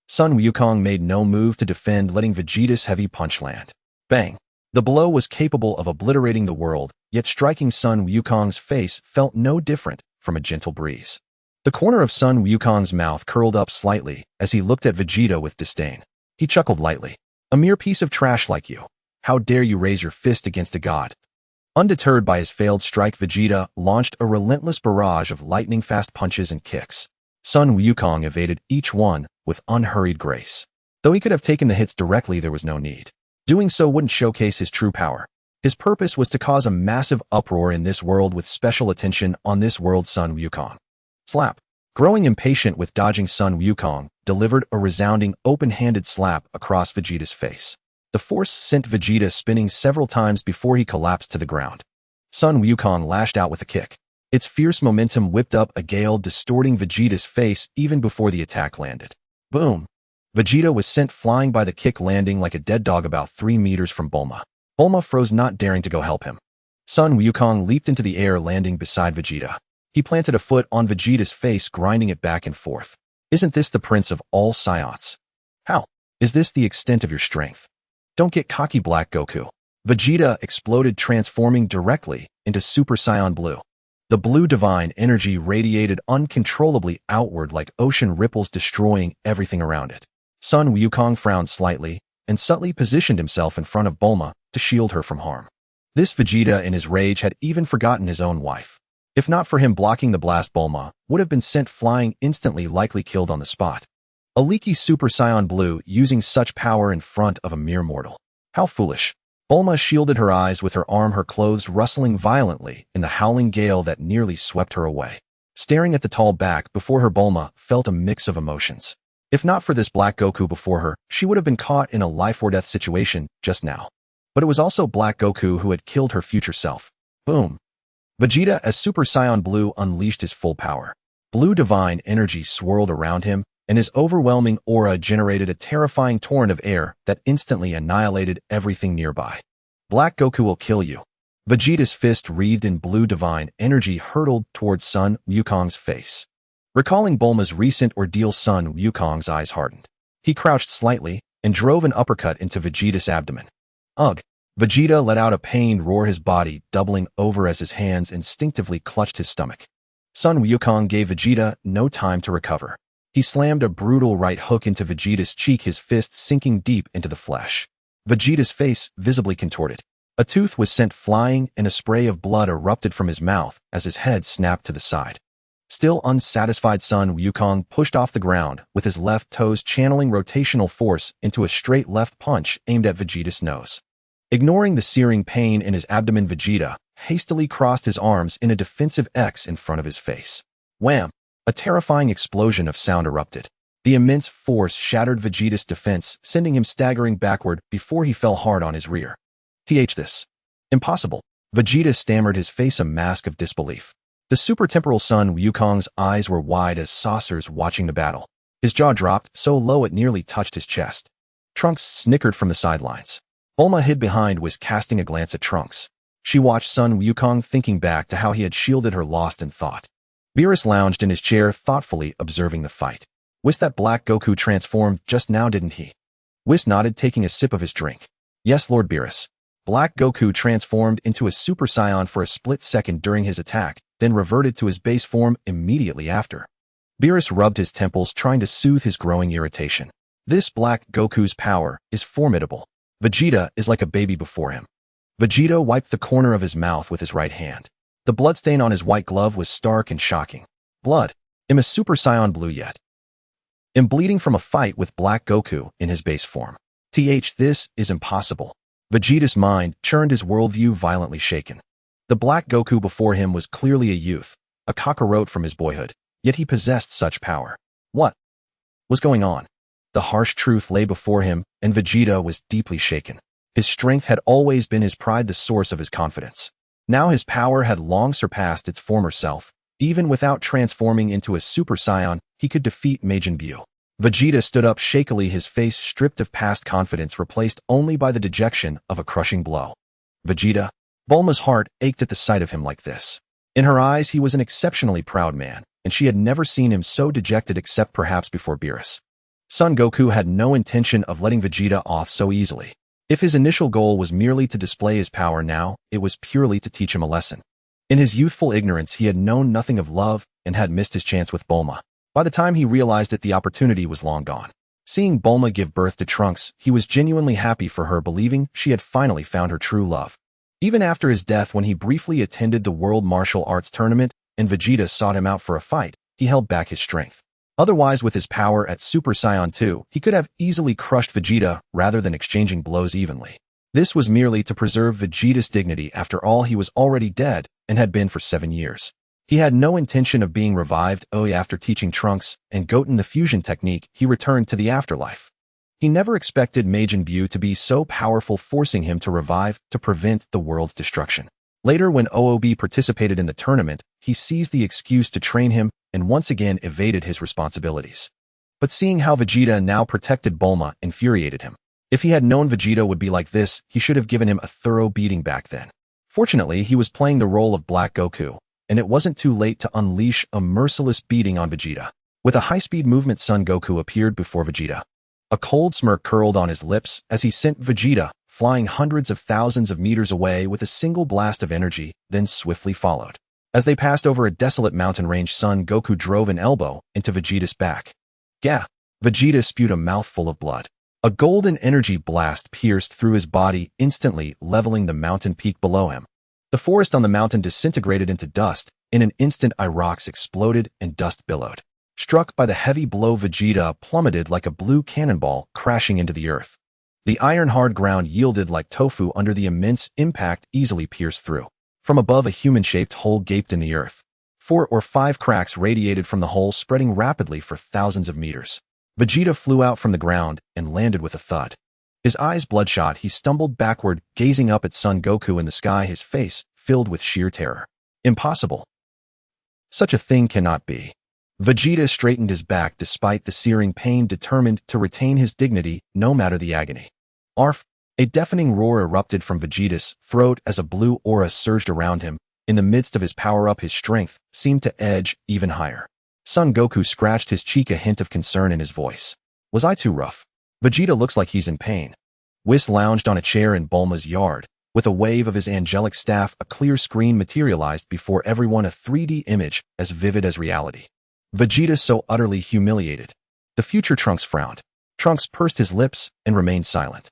Son Wukong made no move to defend, letting Vegeta's heavy punch land. Bang! The blow was capable of obliterating the world, yet striking Son Wukong's face felt no different from a gentle breeze. The corner of Son Wukong's mouth curled up slightly as he looked at Vegeta with disdain. He chuckled lightly. A mere piece of trash like you. How dare you raise your fist against a god? Undeterred by his failed strike, Vegeta launched a relentless barrage of lightning-fast punches and kicks. Son Wukong evaded each one with unhurried grace. Though he could have taken the hits directly, there was no need. Doing so wouldn't showcase his true power. His purpose was to cause a massive uproar in this world with special attention on this world. Son Wukong. Slap. Growing impatient with dodging, Son Wukong delivered a resounding, open-handed slap across Vegeta's face. The force sent Vegeta spinning several times before he collapsed to the ground. Son Wukong lashed out with a kick. Its fierce momentum whipped up a gale, distorting Vegeta's face even before the attack landed. Boom! Vegeta was sent flying by the kick, landing like a dead dog about 3 meters from Bulma. Bulma froze, not daring to go help him. Son Wukong leaped into the air, landing beside Vegeta. He planted a foot on Vegeta's face, grinding it back and forth. Isn't this the prince of all Saiyans? How? Is this the extent of your strength? Don't get cocky, Black Goku. Vegeta exploded, transforming directly into Super Saiyan Blue. The blue divine energy radiated uncontrollably outward like ocean ripples, destroying everything around it. Son Wukong frowned slightly and subtly positioned himself in front of Bulma to shield her from harm. This Vegeta, in his rage, had even forgotten his own wife. If not for him blocking the blast, Bulma would have been sent flying instantly, likely killed on the spot. A leaky Super Saiyan Blue using such power in front of a mere mortal. How foolish. Bulma shielded her eyes with her arm, her clothes rustling violently in the howling gale that nearly swept her away. Staring at the tall back before her, Bulma felt a mix of emotions. If not for this Black Goku before her, she would have been caught in a life-or-death situation just now. But it was also Black Goku who had killed her future self. Boom. Vegeta, as Super Saiyan Blue, unleashed his full power. Blue divine energy swirled around him, and his overwhelming aura generated a terrifying torrent of air that instantly annihilated everything nearby. Black Goku will kill you. Vegeta's fist, wreathed in blue divine energy, hurtled towards Son Wukong's face. Recalling Bulma's recent ordeal, Son Wukong's eyes hardened. He crouched slightly and drove an uppercut into Vegeta's abdomen. Ugh! Vegeta let out a pained roar, his body doubling over as his hands instinctively clutched his stomach. Son Wukong gave Vegeta no time to recover. He slammed a brutal right hook into Vegeta's cheek, his fist sinking deep into the flesh. Vegeta's face visibly contorted. A tooth was sent flying and a spray of blood erupted from his mouth as his head snapped to the side. Still unsatisfied, Son Wukong pushed off the ground, with his left toes channeling rotational force into a straight left punch aimed at Vegeta's nose. Ignoring the searing pain in his abdomen, Vegeta hastily crossed his arms in a defensive X in front of his face. Wham! A terrifying explosion of sound erupted. The immense force shattered Vegeta's defense, sending him staggering backward before he fell hard on his rear. This. Impossible. Vegeta stammered, his face a mask of disbelief. The super-temporal Son Wukong's eyes were wide as saucers watching the battle. His jaw dropped so low it nearly touched his chest. Trunks snickered from the sidelines. Bulma, hid behind, was casting a glance at Trunks. She watched Son Wukong, thinking back to how he had shielded her, lost in thought. Beerus lounged in his chair, thoughtfully observing the fight. Whis, that Black Goku transformed just now, didn't he? Whis nodded, taking a sip of his drink. Yes, Lord Beerus. Black Goku transformed into a Super Saiyan for a split second during his attack, then reverted to his base form immediately after. Beerus rubbed his temples, trying to soothe his growing irritation. This Black Goku's power is formidable. Vegeta is like a baby before him. Vegeta wiped the corner of his mouth with his right hand. The bloodstain on his white glove was stark and shocking. Blood. Am a Super Saiyan blue yet? Am bleeding from a fight with Black Goku in his base form. This is impossible. Vegeta's mind churned, his worldview violently shaken. The Black Goku before him was clearly a youth, a cockroach from his boyhood, yet he possessed such power. What was going on? The harsh truth lay before him, and Vegeta was deeply shaken. His strength had always been his pride, the source of his confidence. Now his power had long surpassed its former self. Even without transforming into a Super Saiyan, he could defeat Majin Buu. Vegeta stood up shakily, his face stripped of past confidence, replaced only by the dejection of a crushing blow. Vegeta? Bulma's heart ached at the sight of him like this. In her eyes, he was an exceptionally proud man, and she had never seen him so dejected except perhaps before Beerus. Son Goku had no intention of letting Vegeta off so easily. If his initial goal was merely to display his power now, it was purely to teach him a lesson. In his youthful ignorance, he had known nothing of love and had missed his chance with Bulma. By the time he realized it, the opportunity was long gone. Seeing Bulma give birth to Trunks, he was genuinely happy for her, believing she had finally found her true love. Even after his death, when he briefly attended the World Martial Arts Tournament and Vegeta sought him out for a fight, he held back his strength. Otherwise, with his power at Super Saiyan 2, he could have easily crushed Vegeta rather than exchanging blows evenly. This was merely to preserve Vegeta's dignity. After all, he was already dead and had been for 7 years. He had no intention of being revived. After teaching Trunks and Goten the fusion technique, he returned to the afterlife. He never expected Majin Buu to be so powerful, forcing him to revive to prevent the world's destruction. Later, when OOB participated in the tournament, he seized the excuse to train him and once again evaded his responsibilities. But seeing how Vegeta now protected Bulma infuriated him. If he had known Vegeta would be like this, he should have given him a thorough beating back then. Fortunately, he was playing the role of Black Goku, and it wasn't too late to unleash a merciless beating on Vegeta. With a high-speed movement, Son Goku appeared before Vegeta. A cold smirk curled on his lips as he sent Vegeta flying hundreds of thousands of meters away with a single blast of energy, then swiftly followed. As they passed over a desolate mountain range, Son Goku drove an elbow into Vegeta's back. Gah! Vegeta spewed a mouthful of blood. A golden energy blast pierced through his body, instantly leveling the mountain peak below him. The forest on the mountain disintegrated into dust. In an instant, rocks exploded and dust billowed. Struck by the heavy blow, Vegeta plummeted like a blue cannonball, crashing into the earth. The iron-hard ground yielded like tofu under the immense impact, easily pierced through. From above, a human-shaped hole gaped in the earth. 4 or 5 cracks radiated from the hole, spreading rapidly for thousands of meters. Vegeta flew out from the ground and landed with a thud. His eyes bloodshot, he stumbled backward, gazing up at Son Goku in the sky, his face filled with sheer terror. Impossible. Such a thing cannot be. Vegeta straightened his back despite the searing pain, determined to retain his dignity no matter the agony. Arf! A deafening roar erupted from Vegeta's throat as a blue aura surged around him. In the midst of his power-up, his strength seemed to edge even higher. Son Goku scratched his cheek, a hint of concern in his voice. Was I too rough? Vegeta looks like he's in pain. Whis lounged on a chair in Bulma's yard. With a wave of his angelic staff, a clear screen materialized before everyone, a 3D image as vivid as reality. Vegeta so utterly humiliated. The future Trunks frowned. Trunks pursed his lips and remained silent.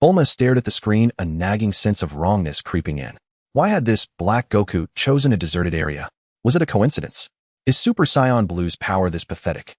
Bulma stared at the screen, a nagging sense of wrongness creeping in. Why had this Black Goku chosen a deserted area? Was it a coincidence? Is Super Saiyan Blue's power this pathetic?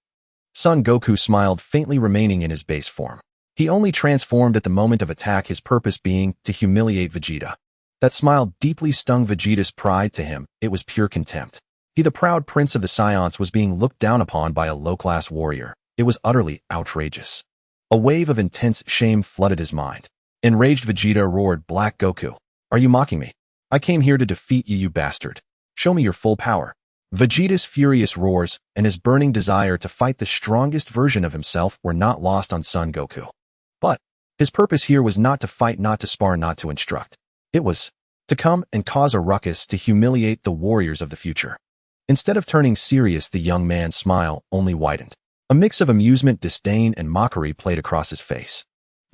Son Goku smiled, faintly remaining in his base form. He only transformed at the moment of attack, his purpose being to humiliate Vegeta. That smile deeply stung Vegeta's pride. To him, it was pure contempt. He, the proud prince of the Saiyans, was being looked down upon by a low-class warrior. It was utterly outrageous. A wave of intense shame flooded his mind. Enraged, Vegeta roared, "Black Goku, are you mocking me? I came here to defeat you, you bastard. Show me your full power." Vegeta's furious roars and his burning desire to fight the strongest version of himself were not lost on Son Goku. But his purpose here was not to fight, not to spar, not to instruct. It was to come and cause a ruckus, to humiliate the warriors of the future. Instead of turning serious, the young man's smile only widened. A mix of amusement, disdain, and mockery played across his face.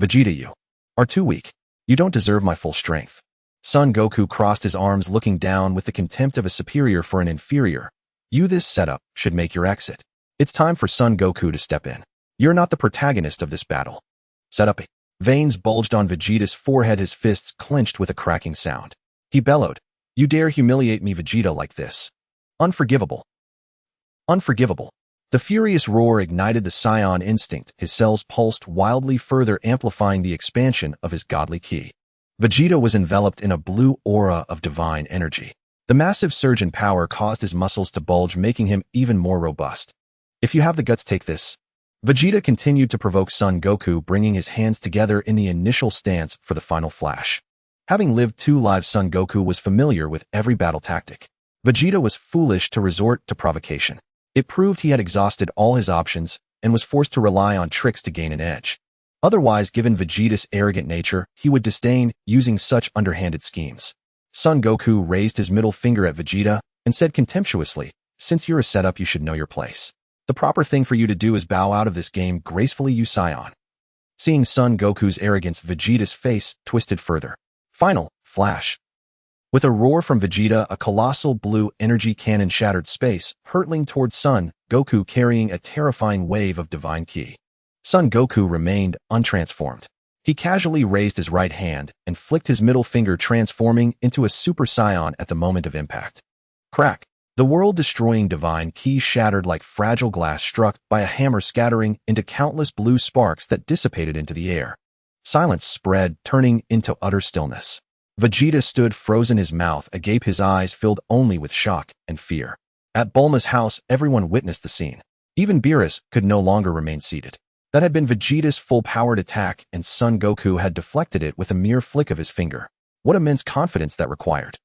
"Vegeta, you are too weak. You don't deserve my full strength." Son Goku crossed his arms, looking down with the contempt of a superior for an inferior. "You, this setup should make your exit. It's time for Son Goku to step in. You're not the protagonist of this battle." Setup. Veins bulged on Vegeta's forehead, his fists clenched with a cracking sound. He bellowed, "You dare humiliate me, Vegeta, like this? Unforgivable. Unforgivable." The furious roar ignited the Saiyan instinct. His cells pulsed wildly, further amplifying the expansion of his godly ki. Vegeta was enveloped in a blue aura of divine energy. The massive surge in power caused his muscles to bulge, making him even more robust. "If you have the guts, take this." Vegeta continued to provoke Son Goku, bringing his hands together in the initial stance for the final flash. Having lived 2 lives, Son Goku was familiar with every battle tactic. Vegeta was foolish to resort to provocation. It proved he had exhausted all his options and was forced to rely on tricks to gain an edge. Otherwise, given Vegeta's arrogant nature, he would disdain using such underhanded schemes. Son Goku raised his middle finger at Vegeta and said contemptuously, "Since you're a setup, you should know your place. The proper thing for you to do is bow out of this game gracefully, you Saiyan." Seeing Son Goku's arrogance, Vegeta's face twisted further. Final flash. With a roar from Vegeta, a colossal blue energy cannon shattered space, hurtling towards Son Goku, carrying a terrifying wave of divine ki. Son Goku remained untransformed. He casually raised his right hand and flicked his middle finger, transforming into a Super Saiyan at the moment of impact. Crack! The world-destroying divine ki shattered like fragile glass struck by a hammer, scattering into countless blue sparks that dissipated into the air. Silence spread, turning into utter stillness. Vegeta stood frozen, his mouth agape, his eyes filled only with shock and fear. At Bulma's house, everyone witnessed the scene. Even Beerus could no longer remain seated. That had been Vegeta's full-powered attack, and Son Goku had deflected it with a mere flick of his finger. What immense confidence that required.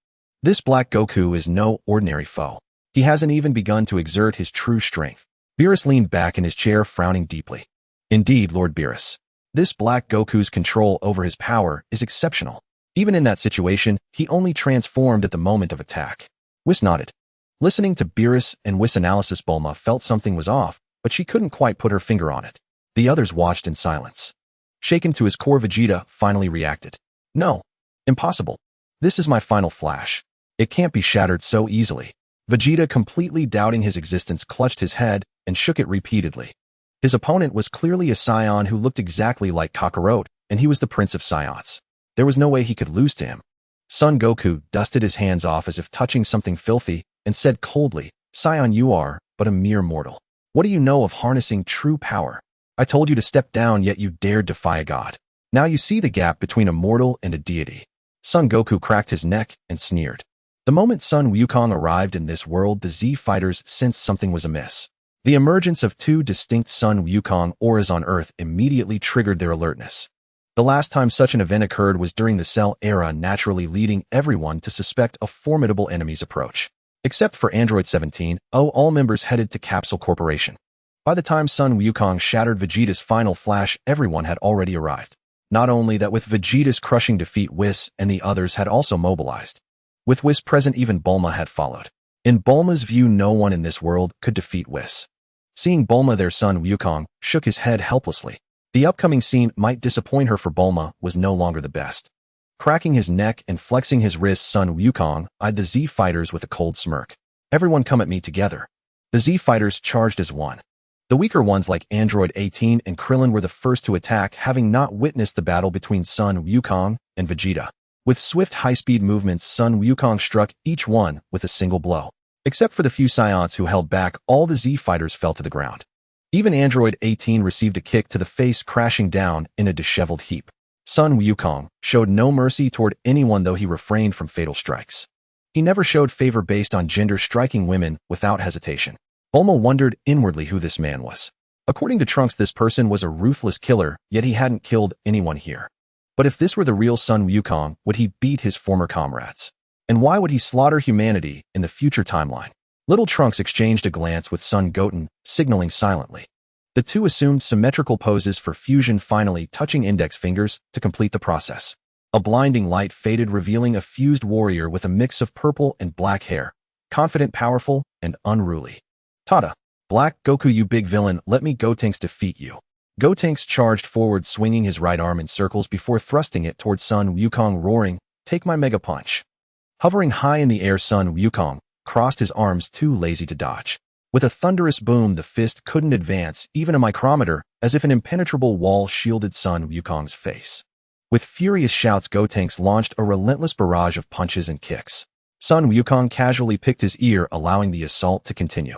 This Black Goku is no ordinary foe. He hasn't even begun to exert his true strength. Beerus leaned back in his chair, frowning deeply. Indeed, Lord Beerus. This Black Goku's control over his power is exceptional. Even in that situation, he only transformed at the moment of attack. Whis nodded. Listening to Beerus and Whis' analysis, Bulma felt something was off, but she couldn't quite put her finger on it. The others watched in silence. Shaken to his core, Vegeta finally reacted. "No. Impossible. This is my final flash. It can't be shattered so easily." Vegeta, completely doubting his existence, clutched his head and shook it repeatedly. His opponent was clearly a Saiyan who looked exactly like Kakarot, and he was the Prince of Saiyans. There was no way he could lose to him. Son Goku dusted his hands off as if touching something filthy and said coldly, "Saiyan, you are but a mere mortal. What do you know of harnessing true power? I told you to step down, yet you dared defy a god. Now you see the gap between a mortal and a deity." Son Goku cracked his neck and sneered. The moment Sun Wukong arrived in this world, the Z fighters sensed something was amiss. The emergence of 2 distinct Sun Wukong auras on Earth immediately triggered their alertness. The last time such an event occurred was during the Cell era, naturally leading everyone to suspect a formidable enemy's approach. Except for Android 17, all members headed to Capsule Corporation. By the time Sun Wukong shattered Vegeta's final flash, everyone had already arrived. Not only that, with Vegeta's crushing defeat, Whis and the others had also mobilized. With Whis present, even Bulma had followed. In Bulma's view, no one in this world could defeat Whis. Seeing Bulma there, Sun Wukong shook his head helplessly. The upcoming scene might disappoint her, for Bulma was no longer the best. Cracking his neck and flexing his wrists, Sun Wukong eyed the Z fighters with a cold smirk. "Everyone come at me together." The Z fighters charged as one. The weaker ones like Android 18 and Krillin were the first to attack, having not witnessed the battle between Son Wukong and Vegeta. With swift, high-speed movements, Son Wukong struck each one with a single blow. Except for the few Saiyans who held back, all the Z fighters fell to the ground. Even Android 18 received a kick to the face, crashing down in a disheveled heap. Son Wukong showed no mercy toward anyone, though he refrained from fatal strikes. He never showed favor based on gender, striking women without hesitation. Bulma wondered inwardly who this man was. According to Trunks, this person was a ruthless killer, yet he hadn't killed anyone here. But if this were the real Son Wukong, would he beat his former comrades? And why would he slaughter humanity in the future timeline? Little Trunks exchanged a glance with Son Goten, signaling silently. The two assumed symmetrical poses for fusion, finally touching index fingers to complete the process. A blinding light faded, revealing a fused warrior with a mix of purple and black hair, confident, powerful, and unruly. Tada! Black Goku, you big villain, let me Gotenks defeat you. Gotenks charged forward, swinging his right arm in circles before thrusting it towards Son Wukong, roaring, "Take my mega punch." Hovering high in the air, Son Wukong crossed his arms, too lazy to dodge. With a thunderous boom, the fist couldn't advance even a micrometer, as if an impenetrable wall shielded Son Wukong's face. With furious shouts, Gotenks launched a relentless barrage of punches and kicks. Son Wukong casually picked his ear, allowing the assault to continue.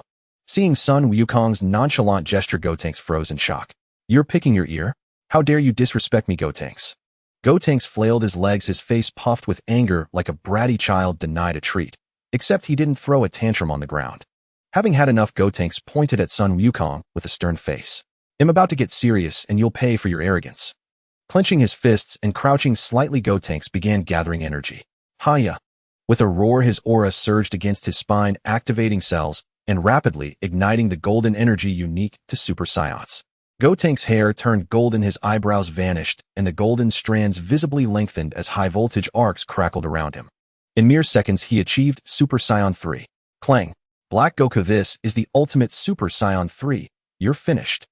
Seeing Son Wukong's nonchalant gesture, Gotenks froze in shock. "You're picking your ear? How dare you disrespect me, Gotenks?" Gotenks flailed his legs, his face puffed with anger like a bratty child denied a treat. Except he didn't throw a tantrum on the ground. Having had enough, Gotenks pointed at Son Wukong with a stern face. "I'm about to get serious, and you'll pay for your arrogance." Clenching his fists and crouching slightly, Gotenks began gathering energy. "Hiya!" With a roar, his aura surged against his spine, activating cells and rapidly igniting the golden energy unique to Super Saiyans. Gotenks' hair turned golden, his eyebrows vanished, and the golden strands visibly lengthened as high-voltage arcs crackled around him. In mere seconds, he achieved Super Saiyan 3. Clang! Black Goku, this is the ultimate Super Saiyan 3. You're finished.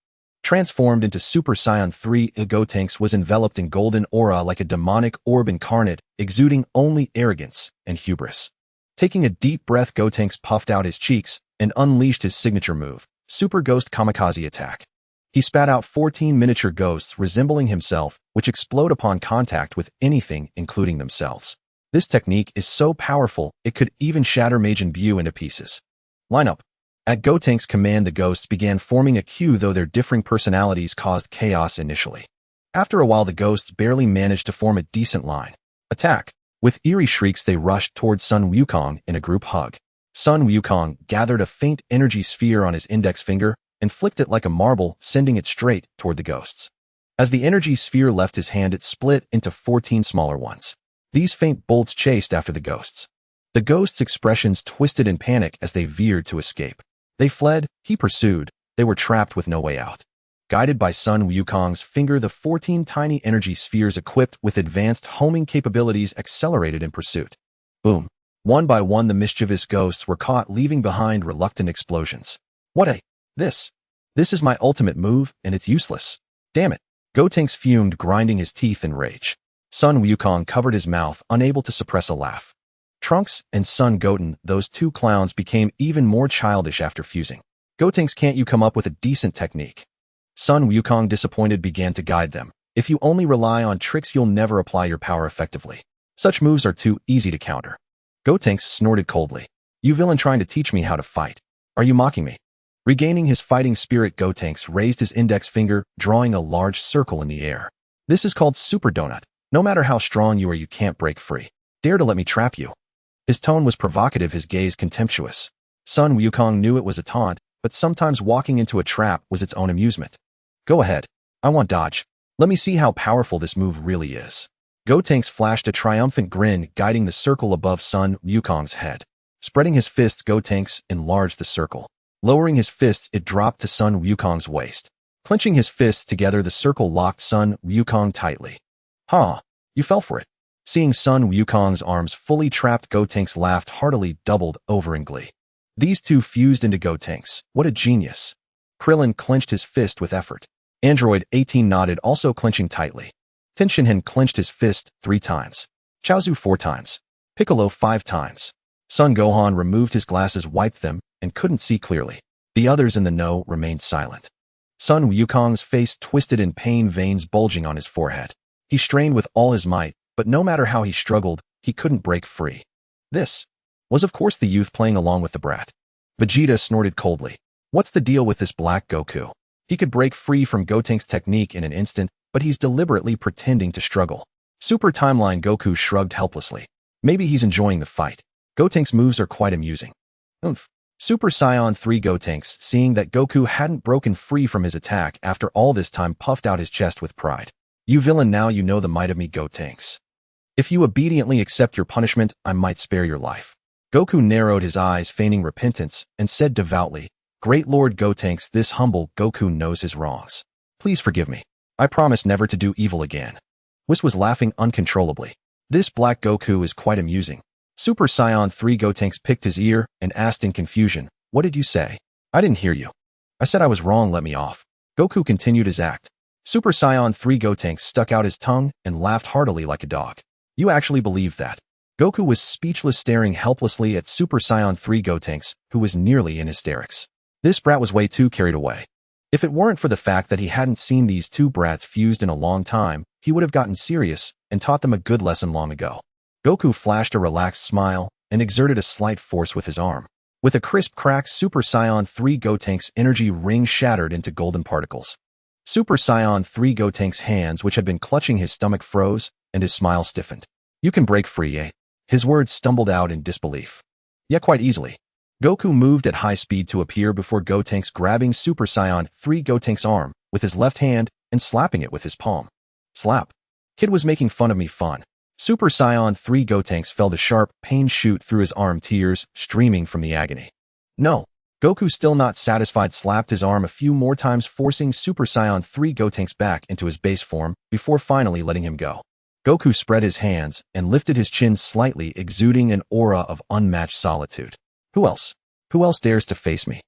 Transformed into Super Saiyan 3, Gotenks was enveloped in golden aura like a demonic orb incarnate, exuding only arrogance and hubris. Taking a deep breath, Gotenks puffed out his cheeks and unleashed his signature move, Super Ghost Kamikaze Attack. He spat out 14 miniature ghosts resembling himself, which explode upon contact with anything, including themselves. This technique is so powerful, it could even shatter Majin Buu into pieces. Line up. At Gotenks' command, the ghosts began forming a queue, though their differing personalities caused chaos initially. After a while, the ghosts barely managed to form a decent line. Attack! With eerie shrieks, they rushed towards Son Wukong in a group hug. Son Wukong gathered a faint energy sphere on his index finger and flicked it like a marble, sending it straight toward the ghosts. As the energy sphere left his hand, it split into 14 smaller ones. These faint bolts chased after the ghosts. The ghosts' expressions twisted in panic as they veered to escape. They fled, he pursued, they were trapped with no way out. Guided by Son Wukong's finger, the 14 tiny energy spheres equipped with advanced homing capabilities accelerated in pursuit. Boom. One by one, the mischievous ghosts were caught, leaving behind reluctant explosions. This is my ultimate move, and it's useless. Damn it. Gotenks fumed, grinding his teeth in rage. Son Wukong covered his mouth, unable to suppress a laugh. Trunks and Son Goten, those two clowns, became even more childish after fusing. "Gotenks, can't you come up with a decent technique?" Son Wukong, disappointed, began to guide them. "If you only rely on tricks, you'll never apply your power effectively. Such moves are too easy to counter." Gotenks snorted coldly. "You villain, trying to teach me how to fight. Are you mocking me?" Regaining his fighting spirit, Gotenks raised his index finger, drawing a large circle in the air. "This is called Super Donut. No matter how strong you are, you can't break free. Dare to let me trap you." His tone was provocative, his gaze contemptuous. Son Wukong knew it was a taunt, but sometimes walking into a trap was its own amusement. "Go ahead. I want dodge. Let me see how powerful this move really is." Gotenks flashed a triumphant grin, guiding the circle above Son Wukong's head. Spreading his fists, Gotenks enlarged the circle. Lowering his fists, it dropped to Son Wukong's waist. Clenching his fists together, the circle locked Son Wukong tightly. "Huh, you fell for it." Seeing Son Wukong's arms fully trapped, Gotenks laughed heartily, doubled over in glee. These two fused into Gotenks. What a genius. Krillin clenched his fist with effort. Android 18 nodded, also clenching tightly. Tenshinhan clenched his fist 3 times. Chaozu 4 times. Piccolo 5 times. Son Gohan removed his glasses, wiped them, and couldn't see clearly. The others in the know remained silent. Sun Wukong's face twisted in pain, veins bulging on his forehead. He strained with all his might, but no matter how he struggled, he couldn't break free. This was of course the youth playing along with the brat. Vegeta snorted coldly. What's the deal with this Black Goku? He could break free from Gotenks' technique in an instant, but he's deliberately pretending to struggle. Super Timeline Goku shrugged helplessly. Maybe he's enjoying the fight. Gotenks' moves are quite amusing. Oomph. Super Saiyan 3 Gotenks, seeing that Goku hadn't broken free from his attack after all this time, puffed out his chest with pride. You villain, now you know the might of me, Gotenks. If you obediently accept your punishment, I might spare your life. Goku narrowed his eyes, feigning repentance, and said devoutly, Great Lord Gotenks, this humble Goku knows his wrongs. Please forgive me. I promise never to do evil again. Whis was laughing uncontrollably. This Black Goku is quite amusing. Super Saiyan 3 Gotenks picked his ear and asked in confusion, What did you say? I didn't hear you. I said I was wrong, let me off. Goku continued his act. Super Saiyan 3 Gotenks stuck out his tongue and laughed heartily like a dog. You actually believe that? Goku was speechless, staring helplessly at Super Saiyan 3 Gotenks, who was nearly in hysterics. This brat was way too carried away. If it weren't for the fact that he hadn't seen these two brats fused in a long time, he would have gotten serious and taught them a good lesson long ago. Goku flashed a relaxed smile and exerted a slight force with his arm. With a crisp crack, Super Saiyan 3 Gotenks' energy ring shattered into golden particles. Super Saiyan 3 Gotenks' hands, which had been clutching his stomach, froze, and his smile stiffened. You can break free, eh? His words stumbled out in disbelief. Yeah, quite easily. Goku moved at high speed to appear before Gotenks, grabbing Super Saiyan 3 Gotenks' arm with his left hand and slapping it with his palm. Slap. Kid was making fun of me, fun. Super Saiyan 3 Gotenks felt a sharp pain shoot through his arm, tears streaming from the agony. No. Goku, still not satisfied, slapped his arm a few more times, forcing Super Saiyan 3 Gotenks back into his base form before finally letting him go. Goku spread his hands and lifted his chin slightly, exuding an aura of unmatched solitude. Who else? Who else dares to face me?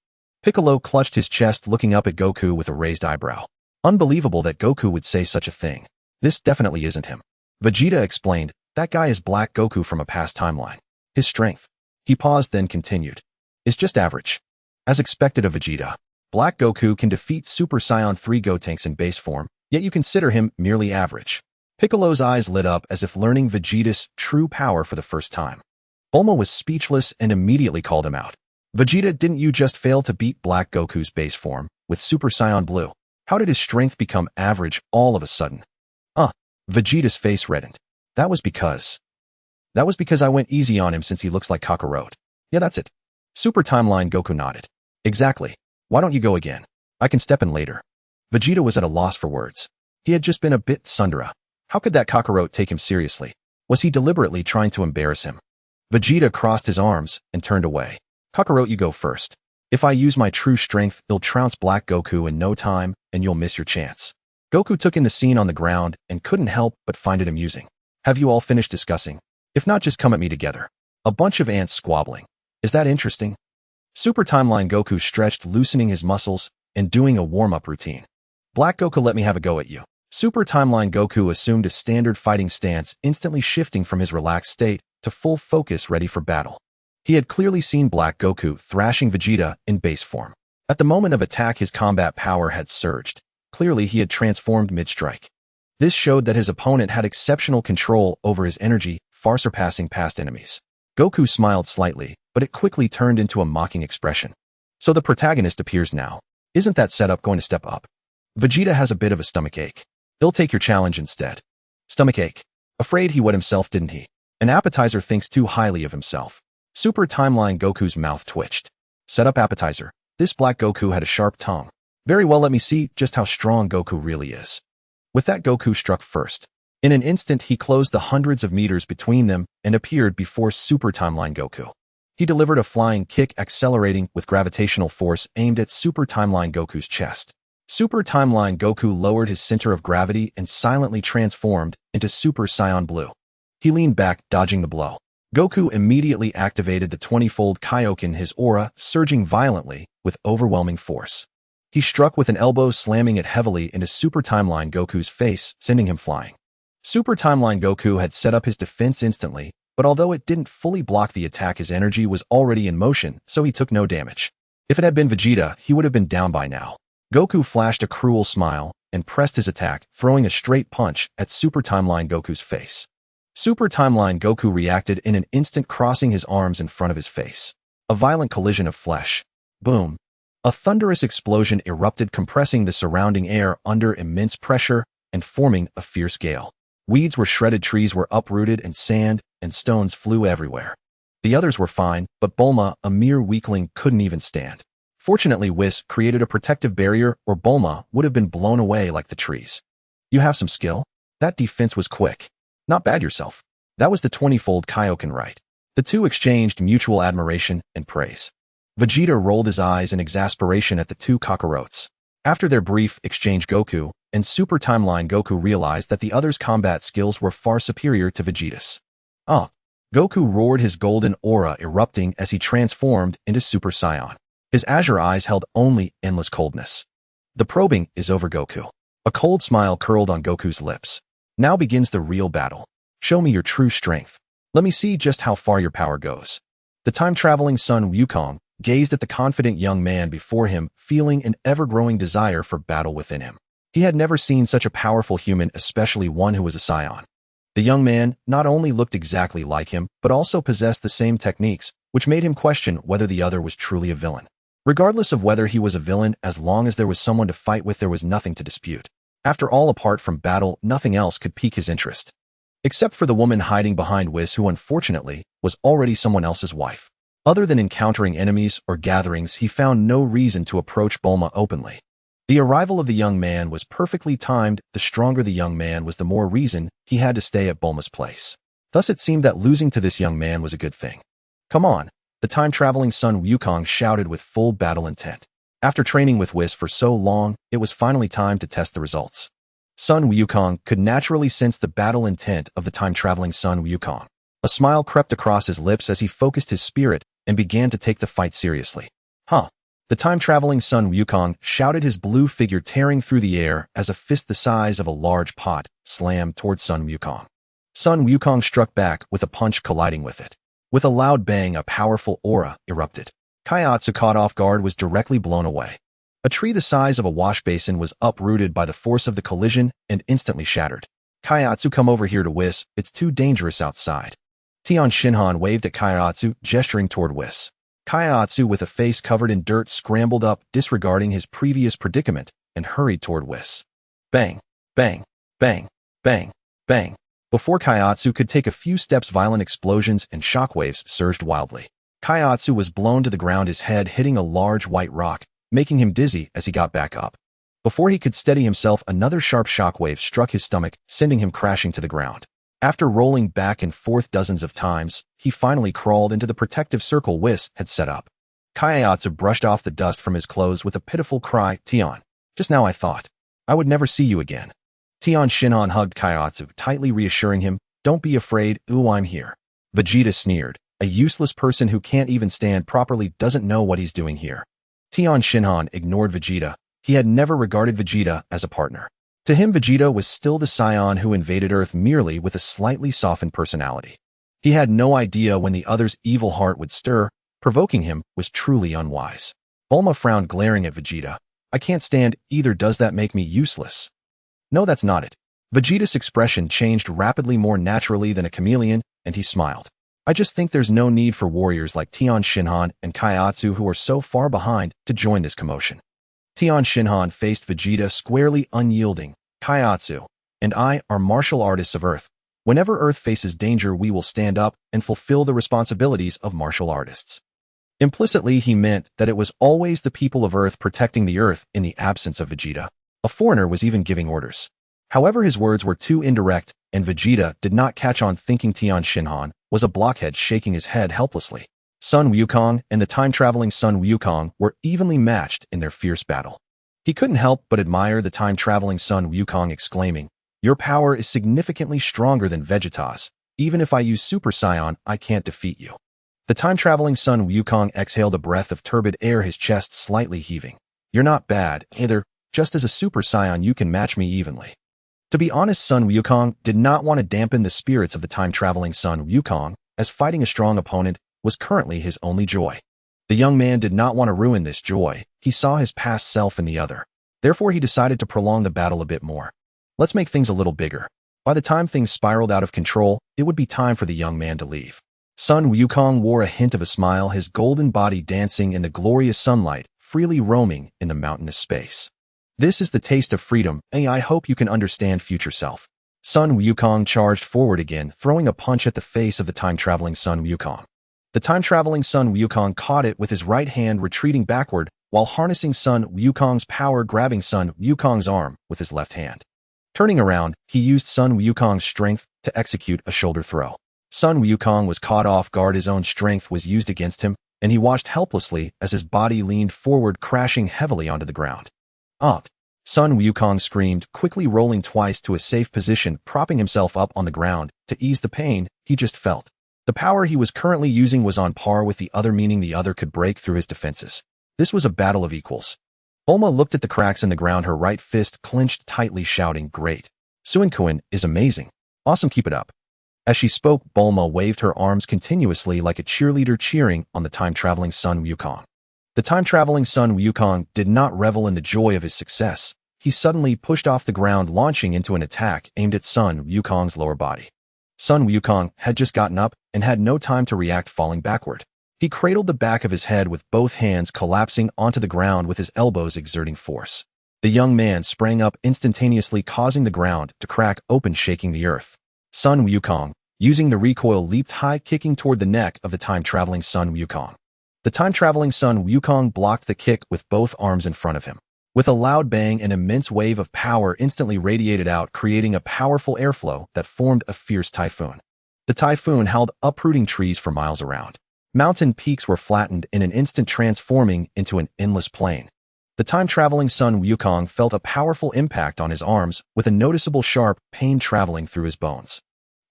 Piccolo clutched his chest, looking up at Goku with a raised eyebrow. Unbelievable that Goku would say such a thing. This definitely isn't him. Vegeta explained, that guy is Black Goku from a past timeline. His strength. He paused, then continued. Is just average. As expected of Vegeta, Black Goku can defeat Super Saiyan 3 Gotenks in base form, yet you consider him merely average. Piccolo's eyes lit up as if learning Vegeta's true power for the first time. Bulma was speechless and immediately called him out. Vegeta, didn't you just fail to beat Black Goku's base form with Super Saiyan Blue? How did his strength become average all of a sudden? Vegeta's face reddened. That was because I went easy on him since he looks like Kakarot. Yeah, that's it. Super Timeline Goku nodded. Exactly. Why don't you go again? I can step in later. Vegeta was at a loss for words. He had just been a bit tsundere. How could that Kakarot take him seriously? Was he deliberately trying to embarrass him? Vegeta crossed his arms and turned away. Kakarot, you go first. If I use my true strength, they'll trounce Black Goku in no time, and you'll miss your chance. Goku took in the scene on the ground and couldn't help but find it amusing. Have you all finished discussing? If not, just come at me together. A bunch of ants squabbling. Is that interesting? Super Timeline Goku stretched, loosening his muscles and doing a warm-up routine. Black Goku, let me have a go at you. Super Timeline Goku assumed a standard fighting stance, instantly shifting from his relaxed state to full focus, ready for battle. He had clearly seen Black Goku thrashing Vegeta in base form. At the moment of attack, his combat power had surged. Clearly, he had transformed mid-strike. This showed that his opponent had exceptional control over his energy, far surpassing past enemies. Goku smiled slightly, but it quickly turned into a mocking expression. So the protagonist appears now. Isn't that setup going to step up? Vegeta has a bit of a stomachache. He'll take your challenge instead. Stomachache. Afraid he wet himself, didn't he? An appetizer thinks too highly of himself. Super Timeline Goku's mouth twitched. Set up appetizer. This Black Goku had a sharp tongue. Very well, let me see just how strong Goku really is. With that, Goku struck first. In an instant, he closed the hundreds of meters between them and appeared before Super Timeline Goku. He delivered a flying kick, accelerating with gravitational force aimed at Super Timeline Goku's chest. Super Timeline Goku lowered his center of gravity and silently transformed into Super Saiyan Blue. He leaned back, dodging the blow. Goku immediately activated the 20-fold Kaioken, his aura surging violently with overwhelming force. He struck with an elbow, slamming it heavily into Super Timeline Goku's face, sending him flying. Super Timeline Goku had set up his defense instantly, but although it didn't fully block the attack, his energy was already in motion, so he took no damage. If it had been Vegeta, he would have been down by now. Goku flashed a cruel smile and pressed his attack, throwing a straight punch at Super Timeline Goku's face. Super Timeline Goku reacted in an instant, crossing his arms in front of his face. A violent collision of flesh. Boom. A thunderous explosion erupted, compressing the surrounding air under immense pressure and forming a fierce gale. Weeds were shredded, trees were uprooted, and sand and stones flew everywhere. The others were fine, but Bulma, a mere weakling, couldn't even stand. Fortunately, Whis created a protective barrier, or Bulma would have been blown away like the trees. You have some skill? That defense was quick. Not bad yourself. That was the 20-fold Kaioken right. The two exchanged mutual admiration and praise. Vegeta rolled his eyes in exasperation at the two Kakarotes. After their brief exchange, Goku and Super Timeline Goku realized that the other's combat skills were far superior to Vegeta's. Goku roared, his golden aura erupting as he transformed into Super Saiyan. His azure eyes held only endless coldness. The probing is over, Goku. A cold smile curled on Goku's lips. Now begins the real battle. Show me your true strength. Let me see just how far your power goes. The time-traveling Son Wukong gazed at the confident young man before him, feeling an ever-growing desire for battle within him. He had never seen such a powerful human, especially one who was a Saiyan. The young man not only looked exactly like him, but also possessed the same techniques, which made him question whether the other was truly a villain. Regardless of whether he was a villain, as long as there was someone to fight with, there was nothing to dispute. After all, apart from battle, nothing else could pique his interest. Except for the woman hiding behind Whis, who unfortunately was already someone else's wife. Other than encountering enemies or gatherings, he found no reason to approach Bulma openly. The arrival of the young man was perfectly timed. The stronger the young man was, the more reason he had to stay at Bulma's place. Thus it seemed that losing to this young man was a good thing. Come on, the time-traveling Son Wukong shouted with full battle intent. After training with Whis for so long, it was finally time to test the results. Son Wukong could naturally sense the battle intent of the time-traveling Son Wukong. A smile crept across his lips as he focused his spirit and began to take the fight seriously. The time-traveling Son Wukong shouted, his blue figure tearing through the air as a fist the size of a large pot slammed towards Son Wukong. Son Wukong struck back with a punch, colliding with it. With a loud bang, a powerful aura erupted. Kaiatsu, caught off guard, was directly blown away. A tree the size of a wash basin was uprooted by the force of the collision and instantly shattered. Kaiatsu, come over here to Whis, it's too dangerous outside. Tian Shinhan waved at Kaiatsu, gesturing toward Whis. Kaiatsu, with a face covered in dirt, scrambled up, disregarding his previous predicament, and hurried toward Whis. Bang, bang, bang, bang, bang. Before Kaiatsu could take a few steps, violent explosions and shockwaves surged wildly. Kaiatsu was blown to the ground, his head hitting a large white rock, making him dizzy as he got back up. Before he could steady himself, another sharp shockwave struck his stomach, sending him crashing to the ground. After rolling back and forth dozens of times, he finally crawled into the protective circle Whis had set up. Kaiatsu brushed off the dust from his clothes with a pitiful cry. Tian, just now I thought I would never see you again. Tian Shinhan hugged Kaiatsu, tightly reassuring him, don't be afraid, I'm here. Vegeta sneered. A useless person who can't even stand properly doesn't know what he's doing here. Tian Shinhan ignored Vegeta. He had never regarded Vegeta as a partner. To him, Vegeta was still the Saiyan who invaded Earth, merely with a slightly softened personality. He had no idea when the other's evil heart would stir. Provoking him was truly unwise. Bulma frowned, glaring at Vegeta. I can't stand either. Does that make me useless? No, that's not it. Vegeta's expression changed rapidly, more naturally than a chameleon, and he smiled. I just think there's no need for warriors like Tian Shinhan and Kaiatsu, who are so far behind, to join this commotion. Tian Shinhan faced Vegeta squarely. Unyielding, Kaiatsu, and I are martial artists of Earth. Whenever Earth faces danger, we will stand up and fulfill the responsibilities of martial artists. Implicitly, he meant that it was always the people of Earth protecting the Earth in the absence of Vegeta. A foreigner was even giving orders. However, his words were too indirect, and Vegeta did not catch on, thinking Tian Shinhan was a blockhead, shaking his head helplessly. Son Wukong and the time-traveling Son Wukong were evenly matched in their fierce battle. He couldn't help but admire the time-traveling Son Wukong, exclaiming, your power is significantly stronger than Vegeta's. Even if I use Super Saiyan, I can't defeat you. The time-traveling Son Wukong exhaled a breath of turbid air, his chest slightly heaving. You're not bad, either. Just as a Super Saiyan, you can match me evenly. To be honest, Son Wukong did not want to dampen the spirits of the time-traveling Son Wukong, as fighting a strong opponent was currently his only joy. The young man did not want to ruin this joy. He saw his past self in the other. Therefore, he decided to prolong the battle a bit more. Let's make things a little bigger. By the time things spiraled out of control, it would be time for the young man to leave. Sun Wukong wore a hint of a smile, his golden body dancing in the glorious sunlight, freely roaming in the mountainous space. This is the taste of freedom, and I hope you can understand future self. Sun Wukong charged forward again, throwing a punch at the face of the time-traveling Sun Wukong. The time-traveling Sun Wukong caught it with his right hand, retreating backward, while harnessing Sun Wukong's power, grabbing Sun Wukong's arm with his left hand. Turning around, he used Sun Wukong's strength to execute a shoulder throw. Sun Wukong was caught off guard, his own strength was used against him, and he watched helplessly as his body leaned forward, crashing heavily onto the ground. Sun Wukong screamed, quickly rolling twice to a safe position, propping himself up on the ground to ease the pain he just felt. The power he was currently using was on par with the other, meaning the other could break through his defenses. This was a battle of equals. Bulma looked at the cracks in the ground, her right fist clenched tightly, shouting, "Great! Suinkuin is amazing. Awesome, keep it up." As she spoke, Bulma waved her arms continuously like a cheerleader cheering on the time-traveling Sun Wukong. The time-traveling Sun Wukong did not revel in the joy of his success. He suddenly pushed off the ground, launching into an attack aimed at Sun Wukong's lower body. Sun Wukong had just gotten up and had no time to react, falling backward. He cradled the back of his head with both hands, collapsing onto the ground with his elbows exerting force. The young man sprang up instantaneously, causing the ground to crack open, shaking the earth. Sun Wukong, using the recoil, leaped high, kicking toward the neck of the time-traveling Sun Wukong. The time-traveling Sun Wukong blocked the kick with both arms in front of him. With a loud bang, an immense wave of power instantly radiated out, creating a powerful airflow that formed a fierce typhoon. The typhoon howled, uprooting trees for miles around. Mountain peaks were flattened in an instant, transforming into an endless plain. The time-traveling Sun Wukong felt a powerful impact on his arms, with a noticeable sharp pain traveling through his bones.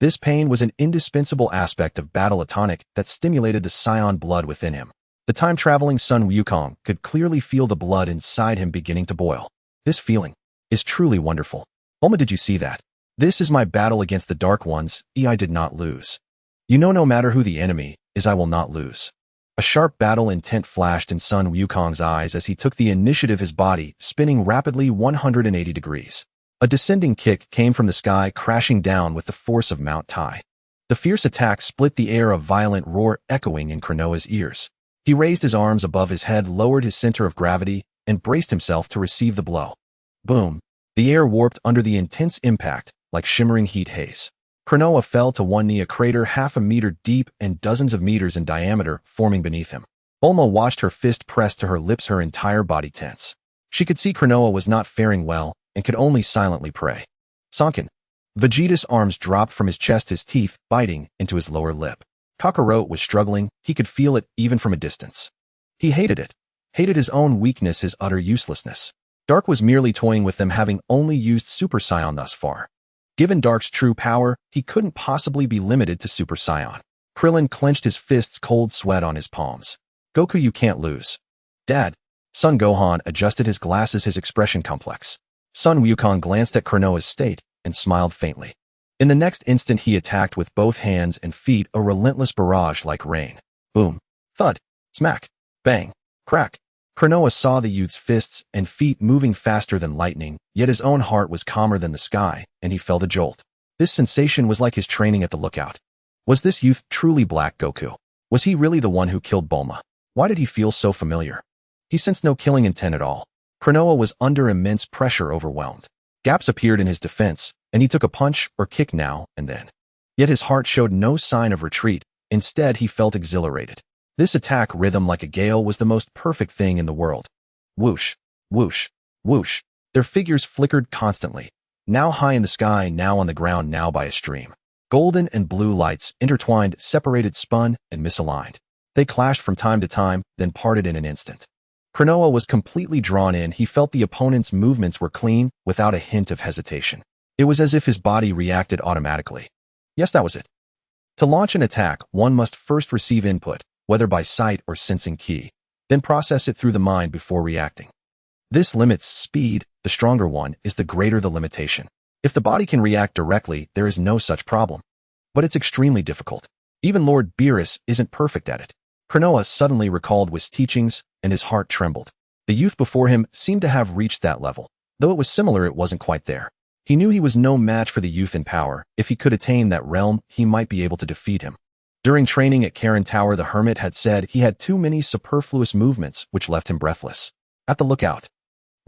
This pain was an indispensable aspect of battle, a tonic that stimulated the Saiyan blood within him. The time-traveling Sun Wukong could clearly feel the blood inside him beginning to boil. This feeling is truly wonderful. Bulma, did you see that? This is my battle against the Dark Ones. I did not lose. You know, no matter who the enemy is, I will not lose. A sharp battle intent flashed in Sun Wukong's eyes as he took the initiative, his body spinning rapidly 180 degrees. A descending kick came from the sky, crashing down with the force of Mount Tai. The fierce attack split the air, a violent roar echoing in Kranoa's ears. He raised his arms above his head, lowered his center of gravity, and braced himself to receive the blow. Boom! The air warped under the intense impact, like shimmering heat haze. Kranoa fell to one knee, a crater half a meter deep and dozens of meters in diameter forming beneath him. Bulma watched her fist pressed to her lips, her entire body tense. She could see Kranoa was not faring well and could only silently pray. Sunken. Vegeta's arms dropped from his chest, his teeth biting into his lower lip. Kakarot was struggling. He could feel it even from a distance. He hated it. Hated his own weakness, his utter uselessness. Dark was merely toying with them, having only used Super Saiyan thus far. Given Dark's true power, he couldn't possibly be limited to Super Saiyan. Krillin clenched his fists, cold sweat on his palms. Goku, you can't lose. Dad. Son Gohan adjusted his glasses, his expression complex. Sun Wukong glanced at Kranoa's state and smiled faintly. In the next instant, he attacked with both hands and feet, a relentless barrage like rain. Boom. Thud. Smack. Bang. Crack. Kranoa saw the youth's fists and feet moving faster than lightning, yet his own heart was calmer than the sky, and he felt a jolt. This sensation was like his training at the lookout. Was this youth truly Black Goku? Was he really the one who killed Bulma? Why did he feel so familiar? He sensed no killing intent at all. Kranoa was under immense pressure, overwhelmed. Gaps appeared in his defense, and he took a punch or kick now and then. Yet his heart showed no sign of retreat. Instead, he felt exhilarated. This attack rhythm, like a gale, was the most perfect thing in the world. Whoosh, whoosh, whoosh. Their figures flickered constantly, now high in the sky, now on the ground, now by a stream. Golden and blue lights intertwined, separated, spun, and misaligned. They clashed from time to time, then parted in an instant. Kranoa was completely drawn in. He felt the opponent's movements were clean, without a hint of hesitation. It was as if his body reacted automatically. Yes, that was it. To launch an attack, one must first receive input, whether by sight or sensing ki, then process it through the mind before reacting. This limits speed. The stronger one is the greater the limitation. If the body can react directly, there is no such problem. But it's extremely difficult. Even Lord Beerus isn't perfect at it. Kranoa suddenly recalled Whis' teachings, and his heart trembled. The youth before him seemed to have reached that level. Though it was similar, it wasn't quite there. He knew he was no match for the youth in power. If he could attain that realm, he might be able to defeat him. During training at Karen Tower, the hermit had said he had too many superfluous movements, which left him breathless. At the lookout,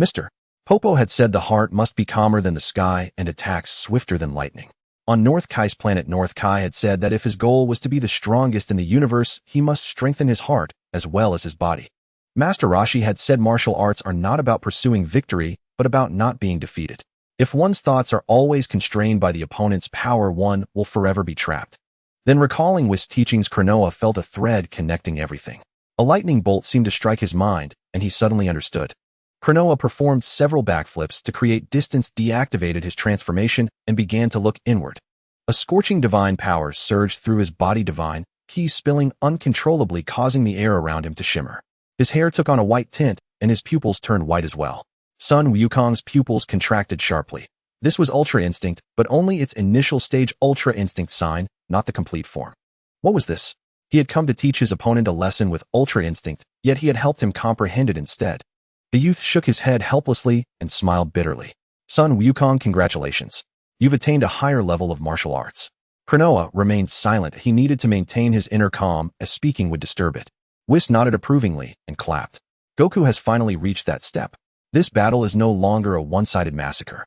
Mr. Popo had said the heart must be calmer than the sky and attacks swifter than lightning. On North Kai's planet, North Kai had said that if his goal was to be the strongest in the universe, he must strengthen his heart as well as his body. Master Rashi had said martial arts are not about pursuing victory, but about not being defeated. If one's thoughts are always constrained by the opponent's power, one will forever be trapped. Then, recalling Whis' teachings, Kranoa felt a thread connecting everything. A lightning bolt seemed to strike his mind, and he suddenly understood. Kranoa performed several backflips to create distance, deactivated his transformation, and began to look inward. A scorching divine power surged through his body, divine ki spilling uncontrollably, causing the air around him to shimmer. His hair took on a white tint, and his pupils turned white as well. Son Wukong's pupils contracted sharply. This was Ultra Instinct, but only its initial stage. Ultra Instinct sign, not the complete form. What was this? He had come to teach his opponent a lesson with Ultra Instinct, yet he had helped him comprehend it instead. The youth shook his head helplessly and smiled bitterly. Son Wukong, congratulations. You've attained a higher level of martial arts. Kranoa remained silent. He needed to maintain his inner calm, as speaking would disturb it. Whis nodded approvingly and clapped. Goku has finally reached that step. This battle is no longer a one-sided massacre.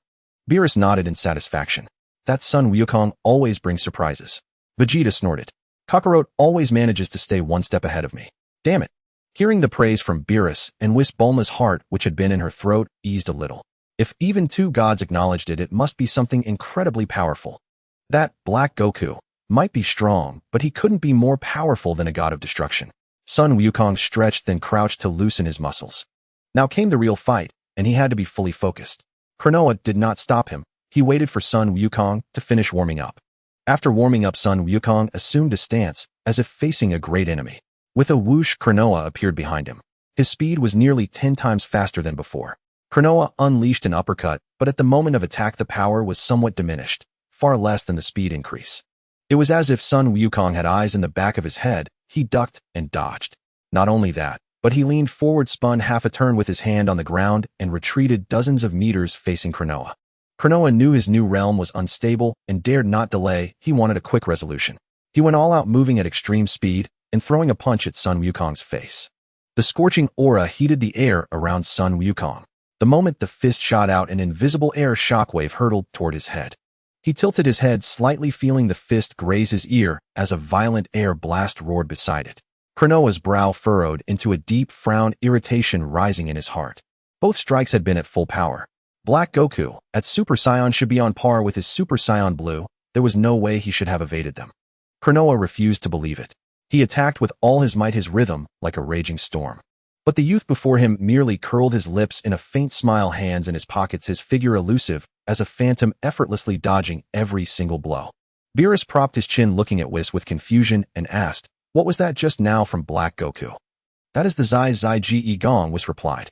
Beerus nodded in satisfaction. That Son Wukong always brings surprises. Vegeta snorted. Kakarot always manages to stay one step ahead of me. Damn it. Hearing the praise from Beerus and Whis, Bulma's heart, which had been in her throat, eased a little. If even two gods acknowledged it, it must be something incredibly powerful. That Black Goku might be strong, but he couldn't be more powerful than a god of destruction. Son Wukong stretched, then crouched to loosen his muscles. Now came the real fight, and he had to be fully focused. Kranoa did not stop him. He waited for Son Wukong to finish warming up. After warming up, Son Wukong assumed a stance, as if facing a great enemy. With a whoosh, Kranoa appeared behind him. His speed was nearly 10 times faster than before. Kranoa unleashed an uppercut, but at the moment of attack the power was somewhat diminished, far less than the speed increase. It was as if Son Wukong had eyes in the back of his head. He ducked and dodged. Not only that, but he leaned forward, spun half a turn with his hand on the ground, and retreated dozens of meters facing Kranoa. Kranoa knew his new realm was unstable and dared not delay. He wanted a quick resolution. He went all out, moving at extreme speed and throwing a punch at Son Wukong's face. The scorching aura heated the air around Son Wukong. The moment the fist shot out, an invisible air shockwave hurtled toward his head. He tilted his head slightly, feeling the fist graze his ear as a violent air blast roared beside it. Kranoa's brow furrowed into a deep frown, irritation rising in his heart. Both strikes had been at full power. Black Goku, at Super Saiyan, should be on par with his Super Saiyan Blue. There was no way he should have evaded them. Kranoa refused to believe it. He attacked with all his might, his rhythm like a raging storm. But the youth before him merely curled his lips in a faint smile, hands in his pockets, his figure elusive as a phantom, effortlessly dodging every single blow. Beerus propped his chin, looking at Whis with confusion, and asked, "What was that just now from Black Goku?" "That is the Zai Zai Ji Gong," Whis replied.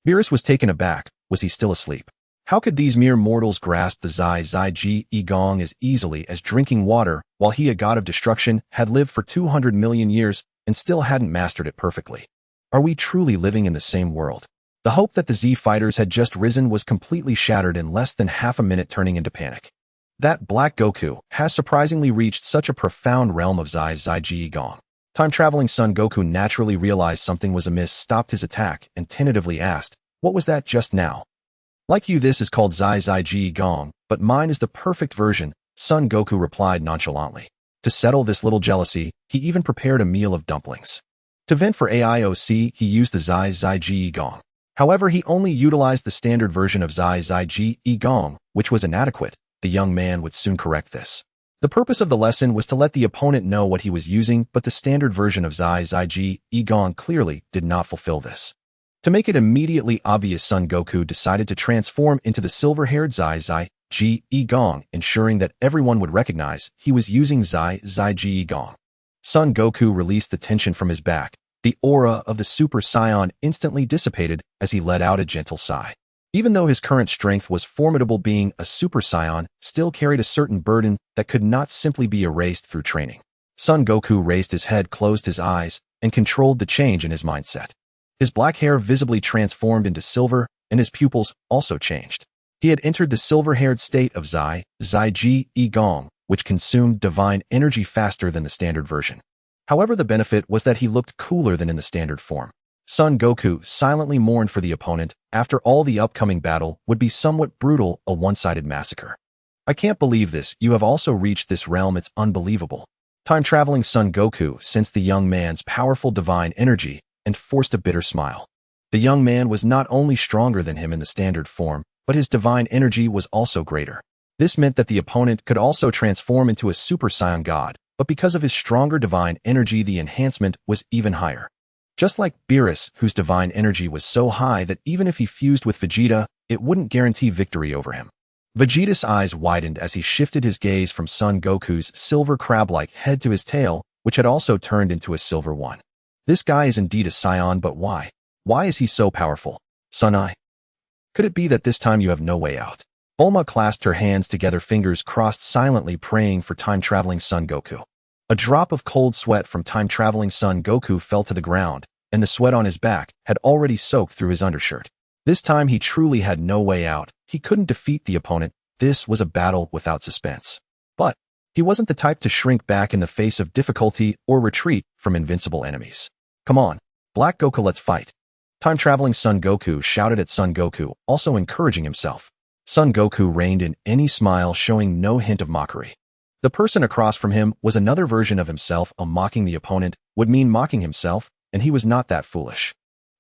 Beerus was taken aback. Was he still asleep? How could these mere mortals grasp the Zai Zai Ji Gong as easily as drinking water, while he, a god of destruction, had lived for 200 million years and still hadn't mastered it perfectly? Are we truly living in the same world? The hope that the Z fighters had just risen was completely shattered in less than half a minute, turning into panic. That Black Goku has surprisingly reached such a profound realm of Zai Zai Ji Gong. Time-traveling Son Goku naturally realized something was amiss, stopped his attack, and tentatively asked, "What was that just now?" "Like you, this is called Zai Zai Ji Gong, but mine is the perfect version," Son Goku replied nonchalantly. To settle this little jealousy, he even prepared a meal of dumplings. To vent for AIOC, he used the Zai Zai Ji Gong. However, he only utilized the standard version of Zai Zai Ji Gong, which was inadequate. The young man would soon correct this. The purpose of the lesson was to let the opponent know what he was using, but the standard version of Zai Zai Ji Gong clearly did not fulfill this. To make it immediately obvious, Son Goku decided to transform into the silver-haired Zai Zai Ji Gong, ensuring that everyone would recognize he was using Zai Zai Ji Gong. Son Goku released the tension from his back. The aura of the Super Saiyan instantly dissipated as he let out a gentle sigh. Even though his current strength was formidable, being a Super Saiyan still carried a certain burden that could not simply be erased through training. Son Goku raised his head, closed his eyes, and controlled the change in his mindset. His black hair visibly transformed into silver, and his pupils also changed. He had entered the silver-haired state of Zai Gong, which consumed divine energy faster than the standard version. However, the benefit was that he looked cooler than in the standard form. Son Goku silently mourned for the opponent. After all, the upcoming battle would be somewhat brutal, a one-sided massacre. I can't believe this. You have also reached this realm. It's unbelievable. Time-traveling Son Goku sensed the young man's powerful divine energy and forced a bitter smile. The young man was not only stronger than him in the standard form, but his divine energy was also greater. This meant that the opponent could also transform into a Super Saiyan God, but because of his stronger divine energy, the enhancement was even higher. Just like Beerus, whose divine energy was so high that even if he fused with Vegeta, it wouldn't guarantee victory over him. Vegeta's eyes widened as he shifted his gaze from Son Goku's silver crab-like head to his tail, which had also turned into a silver one. This guy is indeed a Saiyan, but why? Why is he so powerful? Son, could it be that this time you have no way out? Bulma clasped her hands together, fingers crossed, silently praying for time-traveling Son Goku. A drop of cold sweat from time-traveling Son Goku fell to the ground, and the sweat on his back had already soaked through his undershirt. This time he truly had no way out. He couldn't defeat the opponent. This was a battle without suspense. But he wasn't the type to shrink back in the face of difficulty or retreat from invincible enemies. Come on, Black Goku, let's fight. Time-traveling Son Goku shouted at Son Goku, also encouraging himself. Son Goku reined in any smile, showing no hint of mockery. The person across from him was another version of himself. Mocking the opponent would mean mocking himself, and he was not that foolish.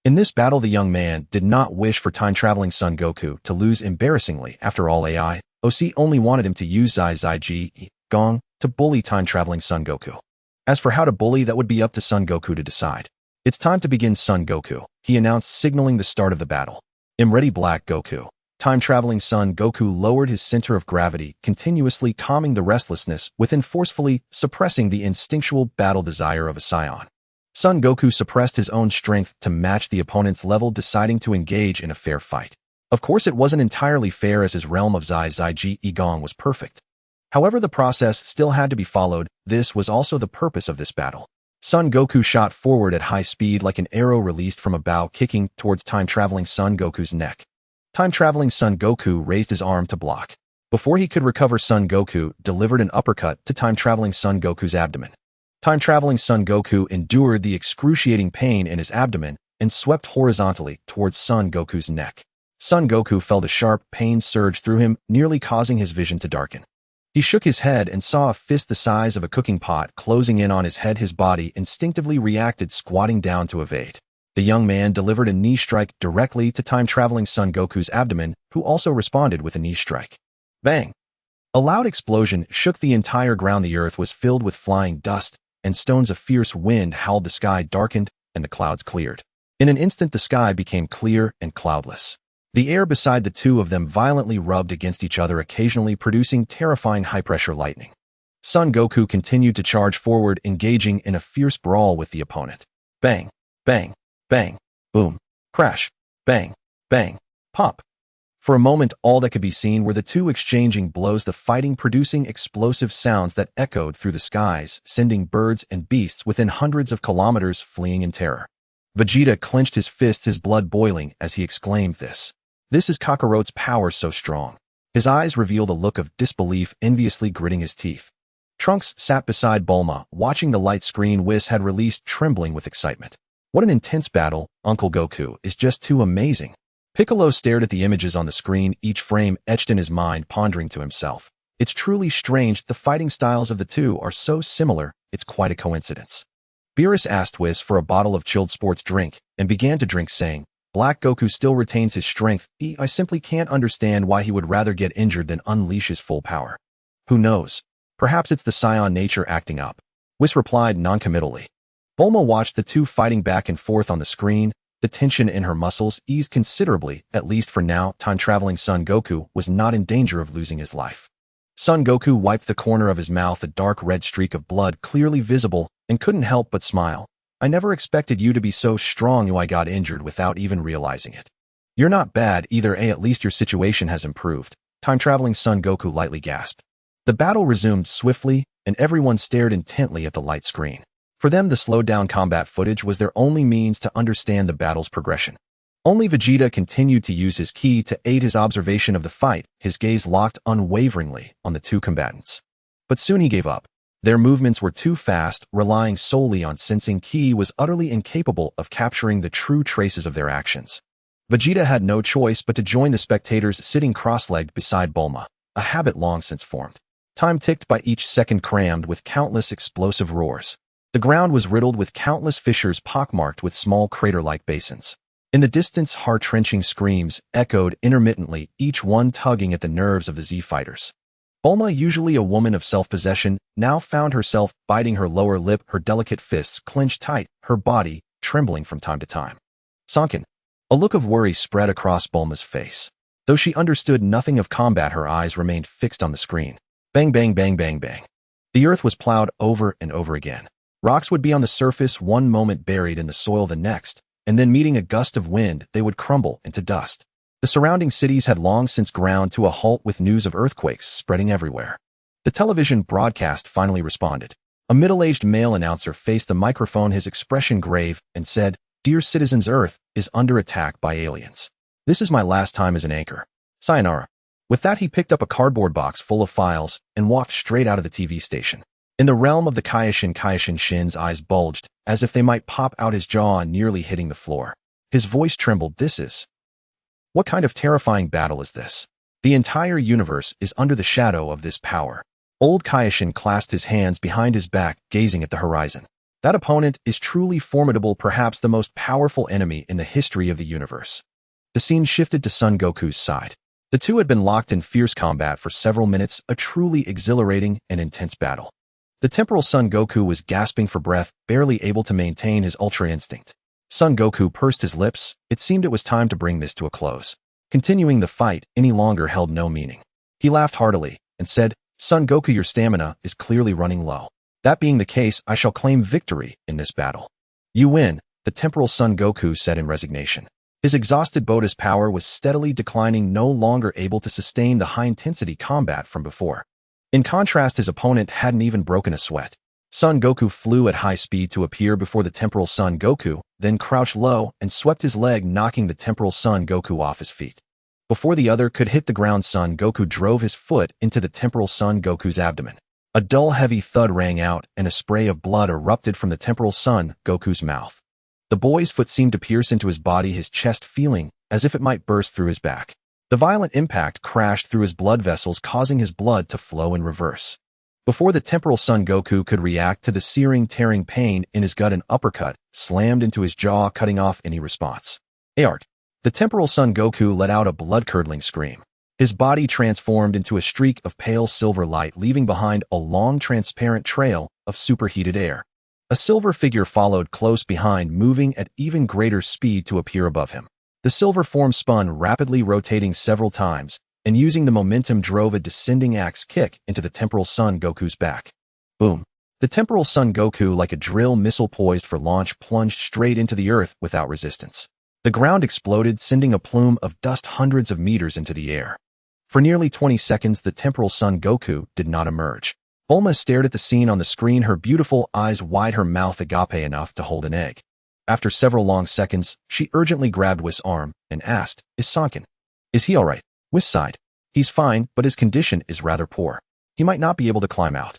In this battle, the young man did not wish for time-traveling Son Goku to lose embarrassingly. After all, OC only wanted him to use Zai Gong to bully time-traveling Son Goku. As for how to bully, that would be up to Son Goku to decide. It's time to begin, Son Goku, he announced, signaling the start of the battle. I'm ready, Black Goku. Time-traveling Son Goku lowered his center of gravity, continuously calming the restlessness within, forcefully suppressing the instinctual battle desire of a Saiyan. Son Goku suppressed his own strength to match the opponent's level, deciding to engage in a fair fight. Of course, it wasn't entirely fair, as his realm of Zai Gong was perfect. However, the process still had to be followed. This was also the purpose of this battle. Son Goku shot forward at high speed like an arrow released from a bow, kicking towards time-traveling Son Goku's neck. Time-traveling Son Goku raised his arm to block. Before he could recover, Son Goku delivered an uppercut to time-traveling Son Goku's abdomen. Time-traveling Son Goku endured the excruciating pain in his abdomen and swept horizontally towards Son Goku's neck. Son Goku felt a sharp pain surge through him, nearly causing his vision to darken. He shook his head and saw a fist the size of a cooking pot closing in on his head. His body instinctively reacted, squatting down to evade. The young man delivered a knee strike directly to time-traveling Son Goku's abdomen, who also responded with a knee strike. Bang! A loud explosion shook the entire ground. The earth was filled with flying dust, and stones. A fierce wind howled. The sky darkened, and the clouds cleared. In an instant, the sky became clear and cloudless. The air beside the two of them violently rubbed against each other, occasionally producing terrifying high-pressure lightning. Son Goku continued to charge forward, engaging in a fierce brawl with the opponent. Bang! Bang! Bang! Boom! Crash! Bang! Bang! Pop! For a moment, all that could be seen were the two exchanging blows, the fighting producing explosive sounds that echoed through the skies, sending birds and beasts within hundreds of kilometers fleeing in terror. Vegeta clenched his fists, his blood boiling, as he exclaimed, This is Kakarot's power so strong. His eyes revealed a look of disbelief, enviously gritting his teeth. Trunks sat beside Bulma, watching the light screen Whis had released, trembling with excitement. What an intense battle! Uncle Goku is just too amazing. Piccolo stared at the images on the screen, each frame etched in his mind, pondering to himself. It's truly strange. The fighting styles of the two are so similar, it's quite a coincidence. Beerus asked Whis for a bottle of chilled sports drink and began to drink, saying, Black Goku still retains his strength. I simply can't understand why he would rather get injured than unleash his full power. Who knows? Perhaps it's the Saiyan nature acting up. Whis replied noncommittally. Bulma watched the two fighting back and forth on the screen. The tension in her muscles eased considerably, at least for now. Time-traveling Son Goku was not in danger of losing his life. Son Goku wiped the corner of his mouth, a dark red streak of blood clearly visible, and couldn't help but smile. I never expected you to be so strong. I got injured without even realizing it. You're not bad either. At least your situation has improved. Time-traveling Son Goku lightly gasped. The battle resumed swiftly, and everyone stared intently at the light screen. For them, the slowed-down combat footage was their only means to understand the battle's progression. Only Vegeta continued to use his ki to aid his observation of the fight, his gaze locked unwaveringly on the two combatants. But soon he gave up. Their movements were too fast, relying solely on sensing ki was utterly incapable of capturing the true traces of their actions. Vegeta had no choice but to join the spectators sitting cross-legged beside Bulma, a habit long since formed. Time ticked by each second crammed with countless explosive roars. The ground was riddled with countless fissures pockmarked with small crater-like basins. In the distance, heart-wrenching screams echoed intermittently, each one tugging at the nerves of the Z-fighters. Bulma, usually a woman of self-possession, now found herself biting her lower lip, her delicate fists clenched tight, her body trembling from time to time. Sunken. A look of worry spread across Bulma's face. Though she understood nothing of combat, her eyes remained fixed on the screen. Bang, bang, bang, bang, bang. The earth was plowed over and over again. Rocks would be on the surface one moment, buried in the soil the next, and then meeting a gust of wind, they would crumble into dust. The surrounding cities had long since ground to a halt, with news of earthquakes spreading everywhere. The television broadcast finally responded. A middle-aged male announcer faced the microphone, his expression grave, and said, "Dear citizens, Earth is under attack by aliens. This is my last time as an anchor. Sayonara." With that, he picked up a cardboard box full of files and walked straight out of the TV station. In the realm of the Kaioshin, Shin's eyes bulged, as if they might pop out, his jaw nearly hitting the floor. His voice trembled. "This is... What kind of terrifying battle is this? The entire universe is under the shadow of this power." Old Kaioshin clasped his hands behind his back, gazing at the horizon. That opponent is truly formidable, perhaps the most powerful enemy in the history of the universe. The scene shifted to Son Goku's side. The two had been locked in fierce combat for several minutes, a truly exhilarating and intense battle. The temporal Son Goku was gasping for breath, barely able to maintain his Ultra Instinct. Son Goku pursed his lips. It seemed it was time to bring this to a close. Continuing the fight any longer held no meaning. He laughed heartily and said, "Son Goku, your stamina is clearly running low. That being the case, I shall claim victory in this battle." "You win," the temporal Son Goku said in resignation. His exhausted Boda's power was steadily declining, no longer able to sustain the high-intensity combat from before. In contrast, his opponent hadn't even broken a sweat. Son Goku flew at high speed to appear before the temporal Son Goku, then crouched low and swept his leg, knocking the temporal Son Goku off his feet. Before the other could hit the ground, Son Goku drove his foot into the temporal Son Goku's abdomen. A dull, heavy thud rang out, and a spray of blood erupted from the temporal Son Goku's mouth. The boy's foot seemed to pierce into his body, his chest feeling as if it might burst through his back. The violent impact crashed through his blood vessels, causing his blood to flow in reverse. Before the temporal Son Goku could react to the searing, tearing pain in his gut, an uppercut slammed into his jaw, cutting off any response. Aart! The temporal Son Goku let out a blood-curdling scream. His body transformed into a streak of pale silver light, leaving behind a long, transparent trail of superheated air. A silver figure followed close behind, moving at even greater speed to appear above him. The silver form spun rapidly, rotating several times, and using the momentum drove a descending axe kick into the temporal Son Goku's back. Boom! The temporal Son Goku, like a drill missile poised for launch, plunged straight into the earth without resistance. The ground exploded, sending a plume of dust hundreds of meters into the air. For nearly 20 seconds, the temporal Son Goku did not emerge. Bulma stared at the scene on the screen, her beautiful eyes wide, her mouth agape enough to hold an egg. After several long seconds, she urgently grabbed Whis' arm and asked, "Is Sanken? Is he all right?" Whis sighed. "He's fine, but his condition is rather poor. He might not be able to climb out."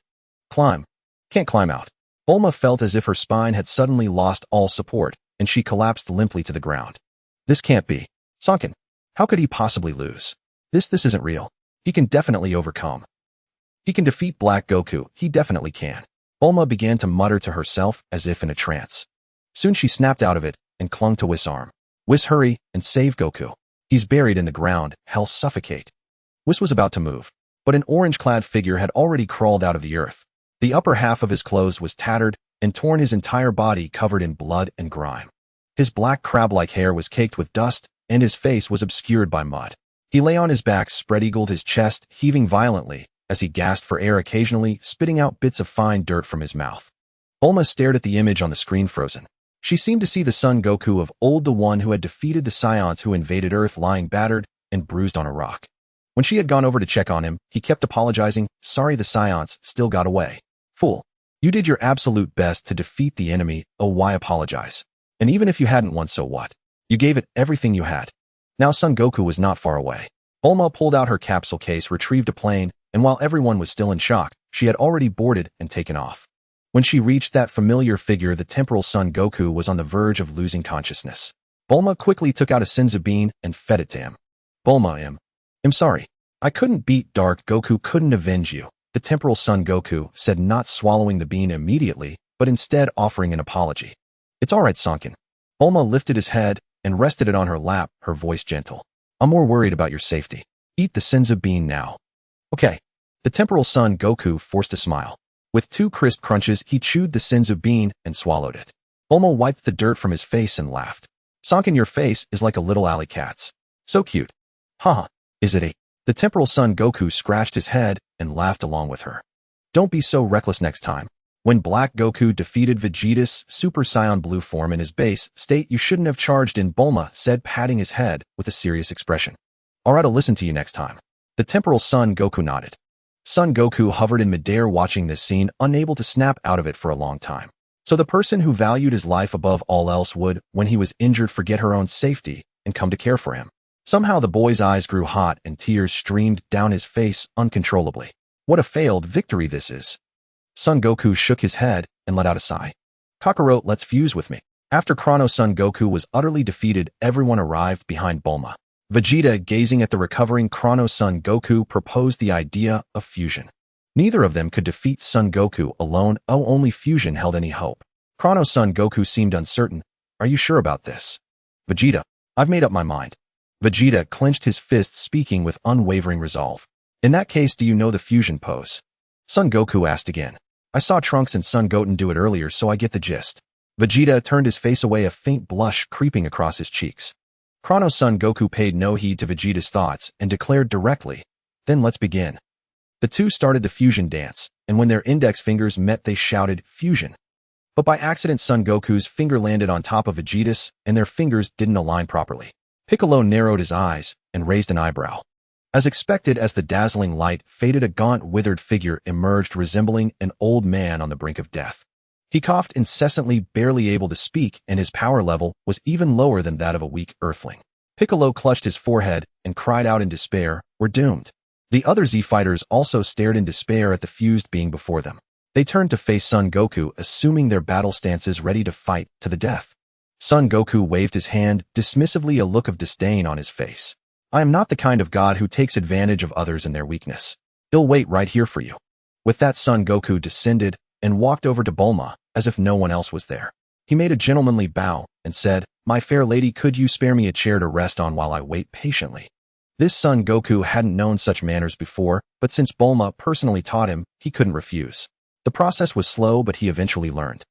"Climb? Can't climb out." Bulma felt as if her spine had suddenly lost all support, and she collapsed limply to the ground. "This can't be. Sanken, how could he possibly lose? This isn't real. He can definitely overcome. He can defeat Black Goku. He definitely can." Bulma began to mutter to herself as if in a trance. Soon she snapped out of it and clung to Whis' arm. "Whis, hurry and save Goku. He's buried in the ground. He'll suffocate." Whis was about to move, but an orange-clad figure had already crawled out of the earth. The upper half of his clothes was tattered and torn, his entire body covered in blood and grime. His black crab-like hair was caked with dust, and his face was obscured by mud. He lay on his back, spread-eagled, his chest heaving violently as he gasped for air, occasionally spitting out bits of fine dirt from his mouth. Bulma stared at the image on the screen, frozen. She seemed to see the Son Goku of old, the one who had defeated the Saiyans who invaded Earth, lying battered and bruised on a rock. When she had gone over to check on him, he kept apologizing. "Sorry, the Saiyans still got away. Fool. You did your absolute best to defeat the enemy, oh why apologize? And even if you hadn't won, so what? You gave it everything you had. Now Son Goku was not far away. Bulma pulled out her capsule case, retrieved a plane, and while everyone was still in shock, she had already boarded and taken off. When she reached that familiar figure, the temporal Son Goku was on the verge of losing consciousness. Bulma quickly took out a Senzu Bean and fed it to him. Bulma, I'm sorry. I couldn't beat Dark Goku, couldn't avenge you, the temporal Son Goku said, not swallowing the bean immediately, but instead offering an apology. It's all right, Sonkin. Bulma lifted his head and rested it on her lap, her voice gentle. I'm more worried about your safety. Eat the Senzu Bean now. Okay. The temporal Son Goku forced a smile. With 2 crisp crunches, he chewed the Senzu Bean and swallowed it. Bulma wiped the dirt from his face and laughed. Sonkin, your face is like a little alley cat's. So cute. Haha, is it? The temporal Son Goku scratched his head and laughed along with her. Don't be so reckless next time. When Black Goku defeated Vegeta's Super Saiyan Blue form in his base state, you shouldn't have charged in, Bulma said, patting his head with a serious expression. Alright, I'll listen to you next time. The temporal Son Goku nodded. Son Goku hovered in midair watching this scene, unable to snap out of it for a long time. So the person who valued his life above all else would, when he was injured, forget her own safety and come to care for him. Somehow the boy's eyes grew hot and tears streamed down his face uncontrollably. What a failed victory this is. Son Goku shook his head and let out a sigh. Kakarot, let's fuse with me. After Chrono Son Goku was utterly defeated, everyone arrived behind Bulma. Vegeta, gazing at the recovering Chrono Son Goku, proposed the idea of fusion. Neither of them could defeat Son Goku alone, only fusion held any hope. Chrono Son Goku seemed uncertain. Are you sure about this? Vegeta, I've made up my mind. Vegeta clenched his fists, speaking with unwavering resolve. In that case, do you know the fusion pose? Son Goku asked again. I saw Trunks and Son Goten do it earlier, so I get the gist. Vegeta turned his face away, a faint blush creeping across his cheeks. Chrono Son Goku paid no heed to Vegeta's thoughts and declared directly, then let's begin. The two started the fusion dance, and when their index fingers met, they shouted, fusion. But by accident, Son Goku's finger landed on top of Vegeta's, and their fingers didn't align properly. Piccolo narrowed his eyes and raised an eyebrow. As expected, as the dazzling light faded, a gaunt, withered figure emerged, resembling an old man on the brink of death. He coughed incessantly, barely able to speak, and his power level was even lower than that of a weak earthling. Piccolo clutched his forehead and cried out in despair, we're doomed. The other Z-fighters also stared in despair at the fused being before them. They turned to face Son Goku, assuming their battle stances, ready to fight to the death. Son Goku waved his hand, dismissively, a look of disdain on his face. I am not the kind of god who takes advantage of others in their weakness. I'll wait right here for you. With that, Son Goku descended and walked over to Bulma, as if no one else was there. He made a gentlemanly bow and said, my fair lady, could you spare me a chair to rest on while I wait patiently? This Son Goku hadn't known such manners before, but since Bulma personally taught him, he couldn't refuse. The process was slow, but he eventually learned.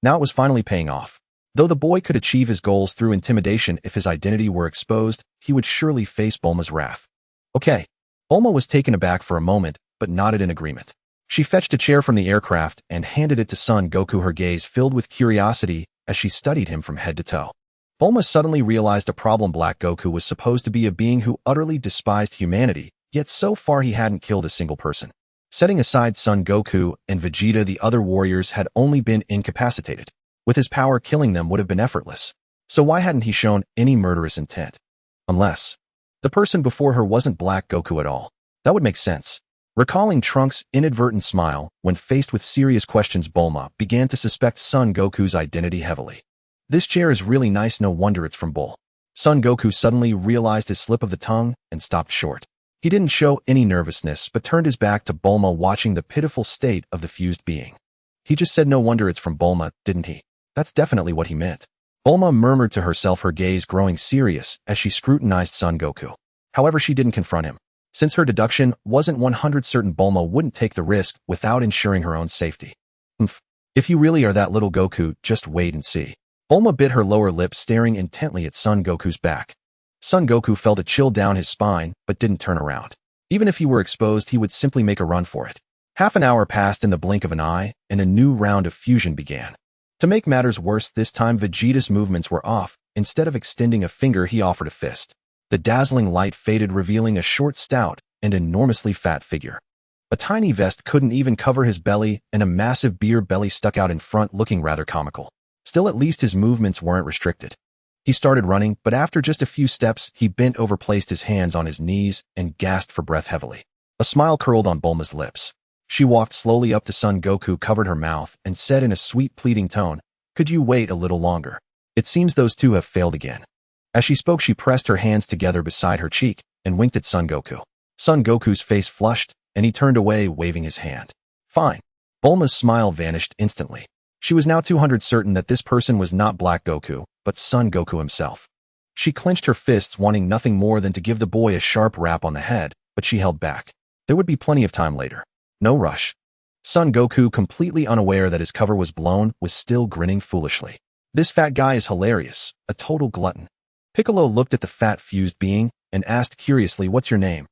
Now it was finally paying off. Though the boy could achieve his goals through intimidation, if his identity were exposed, he would surely face Bulma's wrath. Okay. Bulma was taken aback for a moment, but nodded in agreement. She fetched a chair from the aircraft and handed it to Son Goku, her gaze filled with curiosity as she studied him from head to toe. Bulma suddenly realized a problem. Black Goku was supposed to be a being who utterly despised humanity, yet so far he hadn't killed a single person. Setting aside Son Goku and Vegeta, the other warriors had only been incapacitated. With his power, killing them would have been effortless. So why hadn't he shown any murderous intent? Unless the person before her wasn't Black Goku at all. That would make sense. Recalling Trunks' inadvertent smile when faced with serious questions, Bulma began to suspect Son Goku's identity heavily. This chair is really nice, no wonder it's from Bull. Son Goku suddenly realized his slip of the tongue and stopped short. He didn't show any nervousness, but turned his back to Bulma, watching the pitiful state of the fused being. He just said no wonder it's from Bulma, didn't he? That's definitely what he meant. Bulma murmured to herself, her gaze growing serious as she scrutinized Son Goku. However, she didn't confront him. Since her deduction wasn't 100% certain, Bulma wouldn't take the risk without ensuring her own safety. If you really are that little Goku, just wait and see. Bulma bit her lower lip, staring intently at Son Goku's back. Son Goku felt a chill down his spine, but didn't turn around. Even if he were exposed, he would simply make a run for it. Half an hour passed in the blink of an eye, and a new round of fusion began. To make matters worse, this time Vegeta's movements were off. Instead of extending a finger, he offered a fist. The dazzling light faded, revealing a short, stout, and enormously fat figure. A tiny vest couldn't even cover his belly, and a massive beer belly stuck out in front, looking rather comical. Still, at least his movements weren't restricted. He started running, but after just a few steps, he bent over, placed his hands on his knees, and gasped for breath heavily. A smile curled on Bulma's lips. She walked slowly up to Son Goku, covered her mouth, and said in a sweet, pleading tone, "Could you wait a little longer? It seems those two have failed again." As she spoke, she pressed her hands together beside her cheek and winked at Son Goku. Son Goku's face flushed, and he turned away, waving his hand. "Fine." Bulma's smile vanished instantly. She was now 200 certain that this person was not Black Goku, but Son Goku himself. She clenched her fists, wanting nothing more than to give the boy a sharp rap on the head, but she held back. There would be plenty of time later. No rush. Son Goku, completely unaware that his cover was blown, was still grinning foolishly. "This fat guy is hilarious, a total glutton." Piccolo looked at the fat fused being and asked curiously, "What's your name?"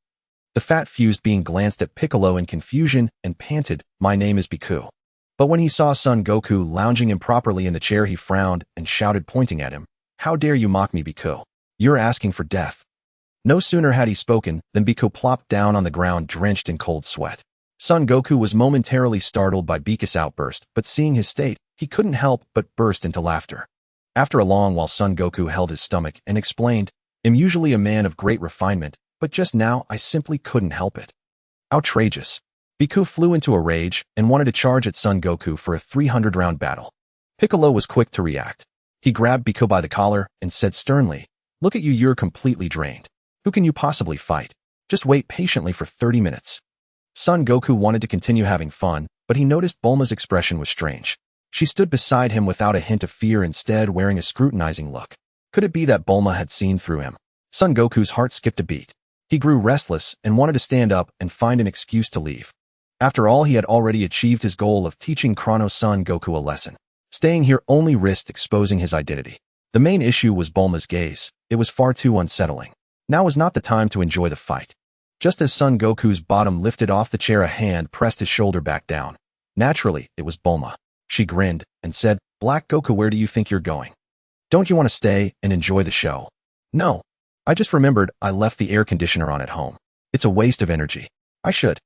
The fat fused being glanced at Piccolo in confusion and panted, "My name is Biku." But when he saw Son Goku lounging improperly in the chair, he frowned and shouted, pointing at him, "How dare you mock me, Biku? You're asking for death." No sooner had he spoken than Biku plopped down on the ground, drenched in cold sweat. Son Goku was momentarily startled by Biku's outburst, but seeing his state, he couldn't help but burst into laughter. After a long while, Son Goku held his stomach and explained, "I'm usually a man of great refinement, but just now I simply couldn't help it." Outrageous. Biku flew into a rage and wanted to charge at Son Goku for a 300-round battle. Piccolo was quick to react. He grabbed Biku by the collar and said sternly, "Look at you, you're completely drained. Who can you possibly fight? Just wait patiently for 30 minutes. Son Goku wanted to continue having fun, but he noticed Bulma's expression was strange. She stood beside him without a hint of fear, instead wearing a scrutinizing look. Could it be that Bulma had seen through him? Son Goku's heart skipped a beat. He grew restless and wanted to stand up and find an excuse to leave. After all, he had already achieved his goal of teaching Chrono Son Goku a lesson. Staying here only risked exposing his identity. The main issue was Bulma's gaze. It was far too unsettling. Now was not the time to enjoy the fight. Just as Son Goku's bottom lifted off the chair, a hand pressed his shoulder back down. Naturally, it was Bulma. She grinned and said, "Black Goku, where do you think you're going? Don't you want to stay and enjoy the show?" "No. I just remembered I left the air conditioner on at home. It's a waste of energy. I should."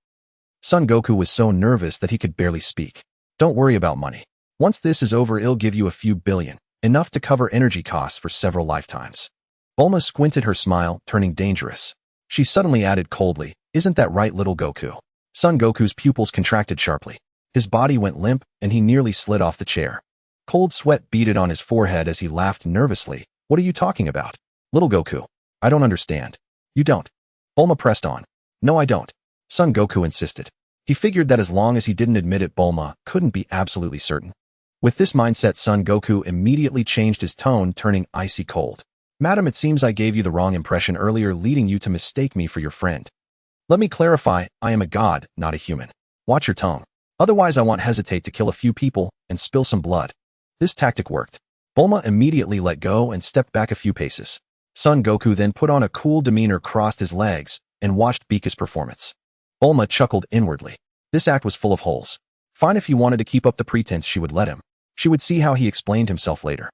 Son Goku was so nervous that he could barely speak. "Don't worry about money. Once this is over, I'll give you a few billion, enough to cover energy costs for several lifetimes." Bulma squinted, her smile turning dangerous. She suddenly added coldly, "Isn't that right, little Goku?" Son Goku's pupils contracted sharply. His body went limp, and he nearly slid off the chair. Cold sweat beaded on his forehead as he laughed nervously. "What are you talking about? Little Goku, I don't understand." "You don't?" Bulma pressed on. "No, I don't." Son Goku insisted. He figured that as long as he didn't admit it, Bulma couldn't be absolutely certain. With this mindset, Son Goku immediately changed his tone, turning icy cold. "Madam, it seems I gave you the wrong impression earlier, leading you to mistake me for your friend. Let me clarify, I am a god, not a human. Watch your tone. Otherwise I won't hesitate to kill a few people and spill some blood." This tactic worked. Bulma immediately let go and stepped back a few paces. Son Goku then put on a cool demeanor, crossed his legs, and watched Biku's performance. Bulma chuckled inwardly. This act was full of holes. Fine, if he wanted to keep up the pretense, she would let him. She would see how he explained himself later.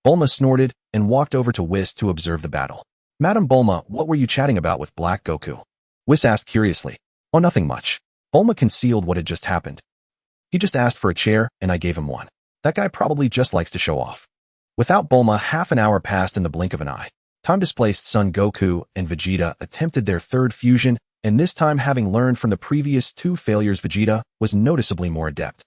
Bulma snorted and walked over to Whis to observe the battle. "Madam Bulma, what were you chatting about with Black Goku?" Whis asked curiously. "Oh, nothing much." Bulma concealed what had just happened. "He just asked for a chair, and I gave him one. That guy probably just likes to show off." Without Bulma, half an hour passed in the blink of an eye. Time-displaced Son Goku and Vegeta attempted their third fusion, and this time, having learned from the previous two failures, Vegeta was noticeably more adept.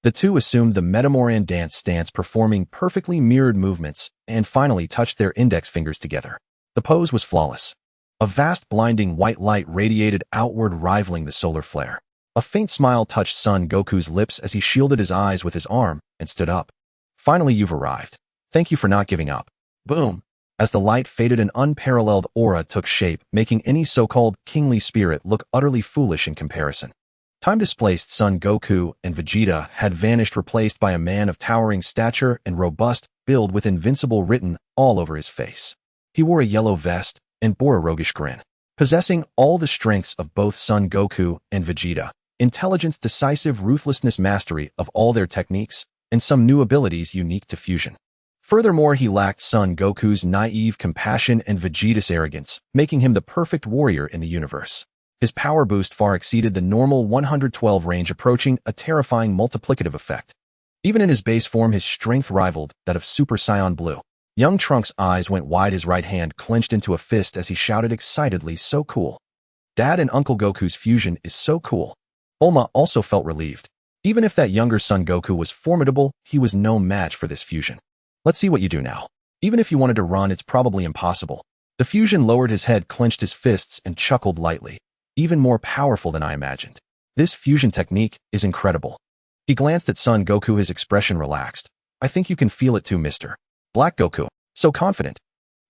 The two assumed the Metamoran dance stance, performing perfectly mirrored movements, and finally touched their index fingers together. The pose was flawless. A vast blinding white light radiated outward, rivaling the solar flare. A faint smile touched Son Goku's lips as he shielded his eyes with his arm and stood up. "Finally, you've arrived. Thank you for not giving up." Boom! As the light faded, an unparalleled aura took shape, making any so-called kingly spirit look utterly foolish in comparison. Time-displaced Son Goku and Vegeta had vanished, replaced by a man of towering stature and robust build with invincible written all over his face. He wore a yellow vest and bore a roguish grin. Possessing all the strengths of both Son Goku and Vegeta, intelligence, decisive ruthlessness, mastery of all their techniques, and some new abilities unique to fusion. Furthermore, he lacked Son Goku's naive compassion and Vegeta's arrogance, making him the perfect warrior in the universe. His power boost far exceeded the normal 112 range, approaching a terrifying multiplicative effect. Even in his base form, his strength rivaled that of Super Saiyan Blue. Young Trunks' eyes went wide, his right hand clenched into a fist as he shouted excitedly, "So cool. Dad and Uncle Goku's fusion is so cool." Bulma also felt relieved. Even if that younger Son Goku was formidable, he was no match for this fusion. "Let's see what you do now. Even if you wanted to run, it's probably impossible." The fusion lowered his head, clenched his fists, and chuckled lightly. "Even more powerful than I imagined. This fusion technique is incredible." He glanced at Son Goku, his expression relaxed. "I think you can feel it too, Mr. Black Goku. So confident.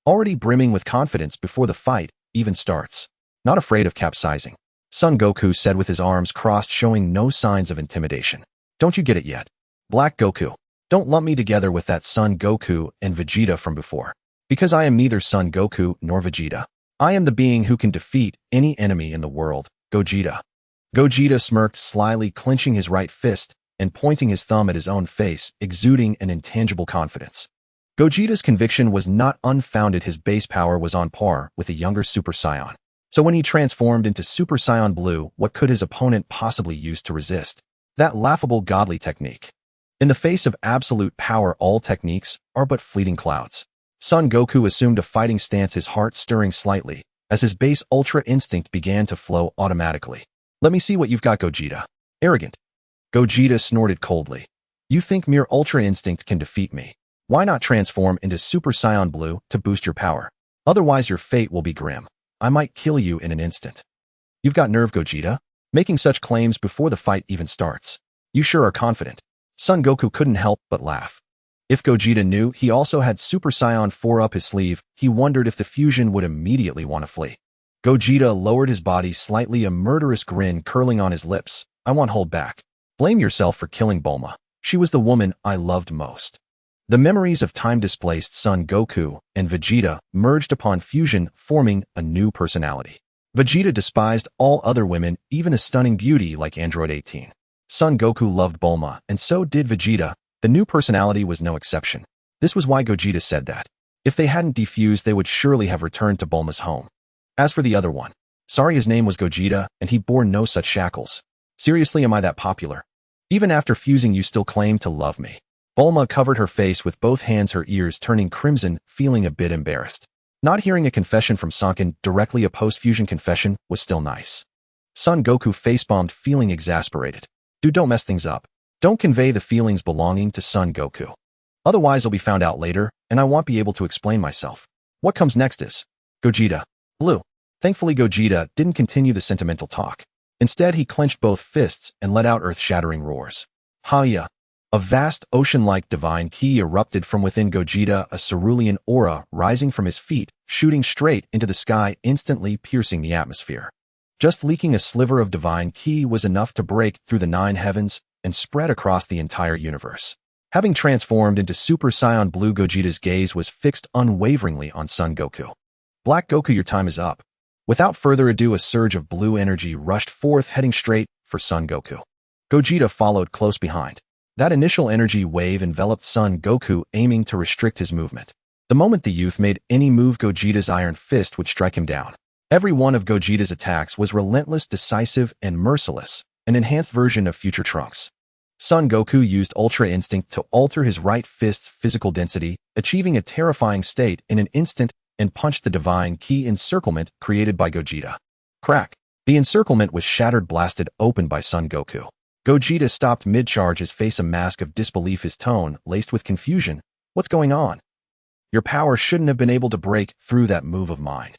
Already brimming with confidence before the fight even starts. Not afraid of capsizing." Son Goku said with his arms crossed, showing no signs of intimidation. "Don't you get it yet? Black Goku. Don't lump me together with that Son Goku and Vegeta from before. Because I am neither Son Goku nor Vegeta. I am the being who can defeat any enemy in the world, Gogeta." Gogeta smirked slyly, clenching his right fist and pointing his thumb at his own face, exuding an intangible confidence. Gogeta's conviction was not unfounded. His base power was on par with a younger Super Saiyan. So when he transformed into Super Saiyan Blue, what could his opponent possibly use to resist that laughable godly technique? In the face of absolute power, all techniques are but fleeting clouds. Son Goku assumed a fighting stance, his heart stirring slightly, as his base Ultra Instinct began to flow automatically. "Let me see what you've got, Gogeta." "Arrogant." Gogeta snorted coldly. "You think mere Ultra Instinct can defeat me? Why not transform into Super Saiyan Blue to boost your power? Otherwise your fate will be grim. I might kill you in an instant." "You've got nerve, Gogeta, making such claims before the fight even starts. You sure are confident." Son Goku couldn't help but laugh. If Gogeta knew he also had Super Saiyan 4 up his sleeve, he wondered if the fusion would immediately want to flee. Gogeta lowered his body slightly, a murderous grin curling on his lips. "I won't hold back. Blame yourself for killing Bulma. She was the woman I loved most." The memories of time-displaced Son Goku and Vegeta merged upon fusion, forming a new personality. Vegeta despised all other women, even a stunning beauty like Android 18. Son Goku loved Bulma, and so did Vegeta. The new personality was no exception. This was why Gogeta said that. If they hadn't defused, they would surely have returned to Bulma's home. As for the other one, sorry, his name was Gogeta, and he bore no such shackles. "Seriously, am I that popular? Even after fusing, you still claim to love me?" Bulma covered her face with both hands, her ears turning crimson, feeling a bit embarrassed. Not hearing a confession from Sankin, directly a post-fusion confession, was still nice. Son Goku facepalmed, feeling exasperated. "Dude, don't mess things up. Don't convey the feelings belonging to Son Goku. Otherwise I'll be found out later, and I won't be able to explain myself. What comes next is Gogeta. Blue." Thankfully, Gogeta didn't continue the sentimental talk. Instead, he clenched both fists and let out earth-shattering roars. "Ha-ya!" A vast ocean-like divine ki erupted from within Gogeta, a cerulean aura rising from his feet, shooting straight into the sky, instantly piercing the atmosphere. Just leaking a sliver of divine ki was enough to break through the 9 heavens and spread across the entire universe. Having transformed into Super Saiyan Blue, Gogeta's gaze was fixed unwaveringly on Son Goku. "Black Goku, your time is up." Without further ado, a surge of blue energy rushed forth, heading straight for Son Goku. Gogeta followed close behind. That initial energy wave enveloped Son Goku, aiming to restrict his movement. The moment the youth made any move, Gogeta's iron fist would strike him down. Every one of Gogeta's attacks was relentless, decisive, and merciless, an enhanced version of future Trunks. Son Goku used Ultra Instinct to alter his right fist's physical density, achieving a terrifying state in an instant, and punched the divine ki encirclement created by Gogeta. Crack! The encirclement was shattered, blasted open by Son Goku. Gogeta stopped mid-charge, his face a mask of disbelief, his tone laced with confusion. "What's going on? Your power shouldn't have been able to break through that move of mine."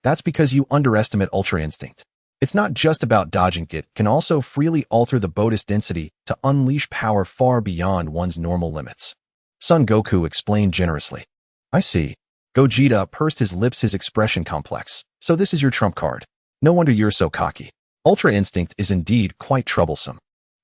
"That's because you underestimate Ultra Instinct. It's not just about dodging, it can also freely alter the bodhi's density to unleash power far beyond one's normal limits." Son Goku explained generously. "I see." Gogeta pursed his lips, his expression complex. "So this is your trump card. No wonder you're so cocky. Ultra Instinct is indeed quite troublesome."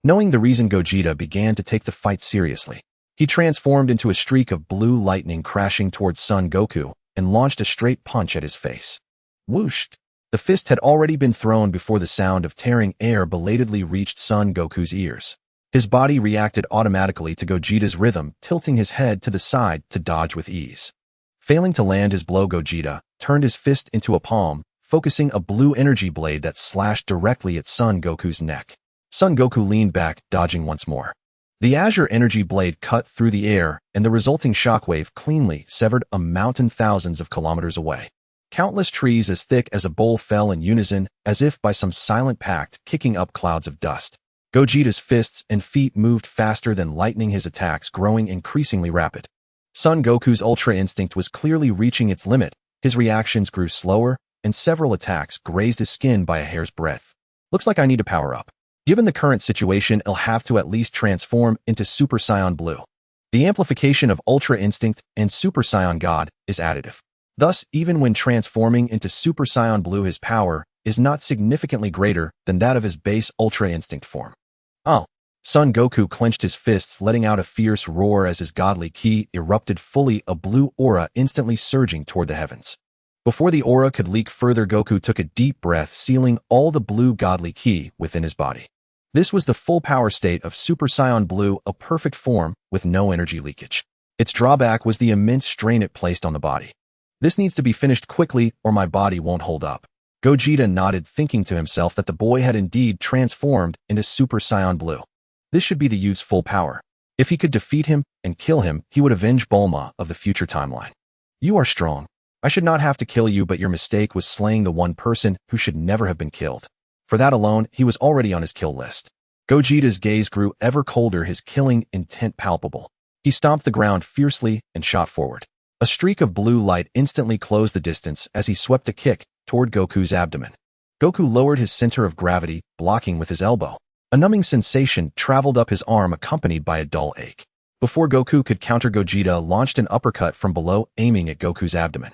Knowing the reason, Gogeta began to take the fight seriously. He transformed into a streak of blue lightning, crashing towards Son Goku, and launched a straight punch at his face. Whoosh! The fist had already been thrown before the sound of tearing air belatedly reached Son Goku's ears. His body reacted automatically to Gogeta's rhythm, tilting his head to the side to dodge with ease. Failing to land his blow, Gogeta turned his fist into a palm, focusing a blue energy blade that slashed directly at Son Goku's neck. Son Goku leaned back, dodging once more. The azure energy blade cut through the air, and the resulting shockwave cleanly severed a mountain thousands of kilometers away. Countless trees as thick as a bowl fell in unison, as if by some silent pact, kicking up clouds of dust. Gogeta's fists and feet moved faster than lightning, his attacks growing increasingly rapid. Son Goku's Ultra Instinct was clearly reaching its limit. His reactions grew slower, and several attacks grazed his skin by a hair's breadth. Looks like I need to power up. Given the current situation, I'll have to at least transform into Super Saiyan Blue. The amplification of Ultra Instinct and Super Saiyan God is additive. Thus, even when transforming into Super Saiyan Blue, his power is not significantly greater than that of his base Ultra Instinct form. Oh. Son Goku clenched his fists, letting out a fierce roar as his godly ki erupted fully, a blue aura instantly surging toward the heavens. Before the aura could leak further, Goku took a deep breath, sealing all the blue godly ki within his body. This was the full power state of Super Saiyan Blue, a perfect form with no energy leakage. Its drawback was the immense strain it placed on the body. This needs to be finished quickly or my body won't hold up. Gogeta nodded, thinking to himself that the boy had indeed transformed into Super Saiyan Blue. This should be the youth's full power. If he could defeat him and kill him, he would avenge Bulma of the future timeline. You are strong. I should not have to kill you, but your mistake was slaying the one person who should never have been killed. For that alone, he was already on his kill list. Gogeta's gaze grew ever colder, his killing intent palpable. He stomped the ground fiercely and shot forward. A streak of blue light instantly closed the distance as he swept a kick toward Goku's abdomen. Goku lowered his center of gravity, blocking with his elbow. A numbing sensation traveled up his arm, accompanied by a dull ache. Before Goku could counter, Gogeta launched an uppercut from below, aiming at Goku's abdomen.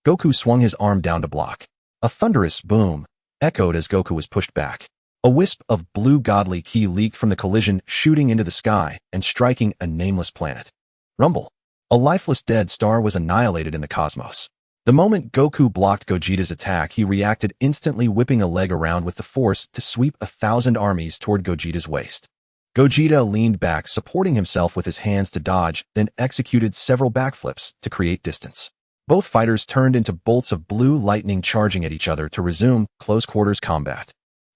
Goku swung his arm down to block. A thunderous boom echoed as Goku was pushed back. A wisp of blue godly ki leaked from the collision, shooting into the sky and striking a nameless planet. Rumble. A lifeless dead star was annihilated in the cosmos. The moment Goku blocked Gogeta's attack, he reacted instantly, whipping a leg around with the force to sweep 1,000 armies toward Gogeta's waist. Gogeta leaned back, supporting himself with his hands to dodge, then executed several backflips to create distance. Both fighters turned into bolts of blue lightning, charging at each other to resume close-quarters combat.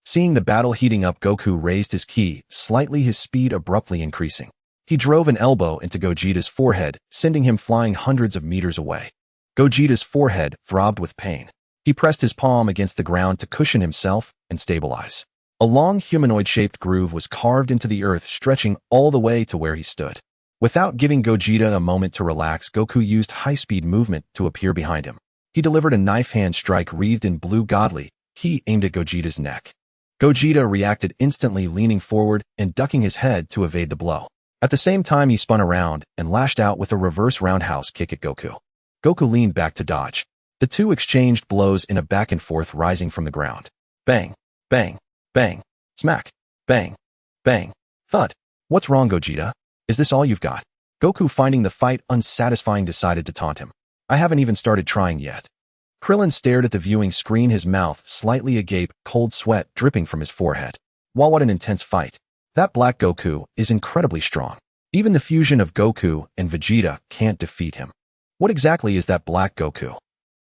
Seeing the battle heating up, Goku raised his ki slightly, his speed abruptly increasing. He drove an elbow into Gogeta's forehead, sending him flying hundreds of meters away. Gogeta's forehead throbbed with pain. He pressed his palm against the ground to cushion himself and stabilize. A long humanoid-shaped groove was carved into the earth, stretching all the way to where he stood. Without giving Gogeta a moment to relax, Goku used high-speed movement to appear behind him. He delivered a knife-hand strike wreathed in blue godly ki aimed at Gogeta's neck. Gogeta reacted instantly, leaning forward and ducking his head to evade the blow. At the same time, he spun around and lashed out with a reverse roundhouse kick at Goku. Goku leaned back to dodge. The two exchanged blows in a back and forth, rising from the ground. Bang, bang, bang, smack, bang, bang, thud. What's wrong, Gogeta? Is this all you've got? Goku, finding the fight unsatisfying, decided to taunt him. I haven't even started trying yet. Krillin stared at the viewing screen, his mouth slightly agape, cold sweat dripping from his forehead. Wow, what an intense fight. That Black Goku is incredibly strong. Even the fusion of Goku and Vegeta can't defeat him. What exactly is that Black Goku?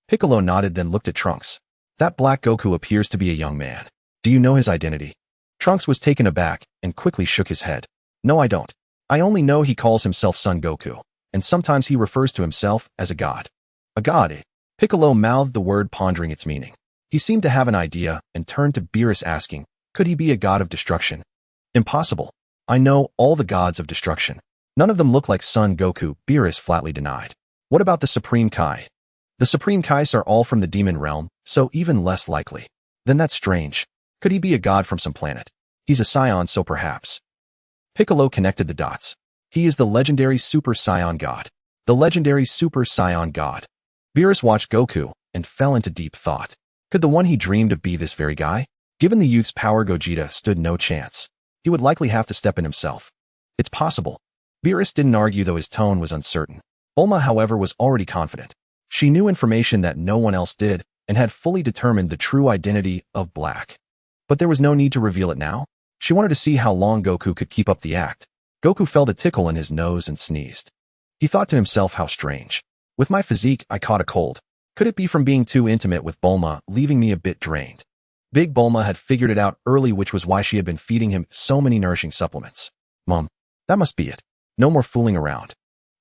Piccolo nodded, then looked at Trunks. That Black Goku appears to be a young man. Do you know his identity? Trunks was taken aback and quickly shook his head. No, I don't. I only know he calls himself Son Goku, and sometimes he refers to himself as a god. A god, eh? Piccolo mouthed the word, pondering its meaning. He seemed to have an idea and turned to Beerus, asking, could he be a god of destruction? Impossible. I know all the gods of destruction. None of them look like Son Goku, Beerus flatly denied. What about the Supreme Kai? The Supreme Kais are all from the demon realm, so even less likely. Then that's strange. Could he be a god from some planet? He's a Saiyan, so perhaps. Piccolo connected the dots. He is the legendary Super Saiyan God. The legendary Super Saiyan God. Beerus watched Goku and fell into deep thought. Could the one he dreamed of be this very guy? Given the youth's power, Gogeta stood no chance. He would likely have to step in himself. It's possible. Beerus didn't argue, though his tone was uncertain. Bulma, however, was already confident. She knew information that no one else did and had fully determined the true identity of Black. But there was no need to reveal it now. She wanted to see how long Goku could keep up the act. Goku felt a tickle in his nose and sneezed. He thought to himself, how strange. With my physique, I caught a cold. Could it be from being too intimate with Bulma, leaving me a bit drained? Big Bulma had figured it out early, which was why she had been feeding him so many nourishing supplements. Mom, that must be it. No more fooling around.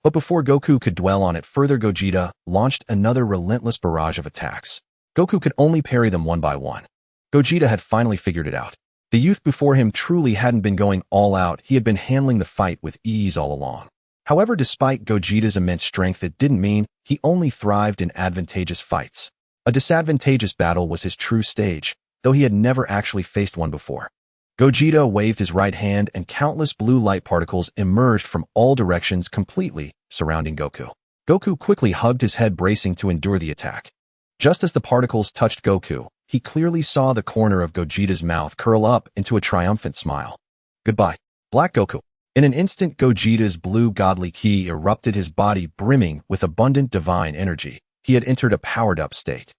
But before Goku could dwell on it further, Gogeta launched another relentless barrage of attacks. Goku could only parry them one by one. Gogeta had finally figured it out. The youth before him truly hadn't been going all out, he had been handling the fight with ease all along. However, despite Gogeta's immense strength, it didn't mean he only thrived in advantageous fights. A disadvantageous battle was his true stage, though he had never actually faced one before. Gogeta waved his right hand and countless blue light particles emerged from all directions, completely surrounding Goku. Goku quickly hugged his head, bracing to endure the attack. Just as the particles touched Goku, he clearly saw the corner of Gogeta's mouth curl up into a triumphant smile. Goodbye, Black Goku. In an instant, Gogeta's blue godly ki erupted, his body brimming with abundant divine energy. He had entered a powered-up state.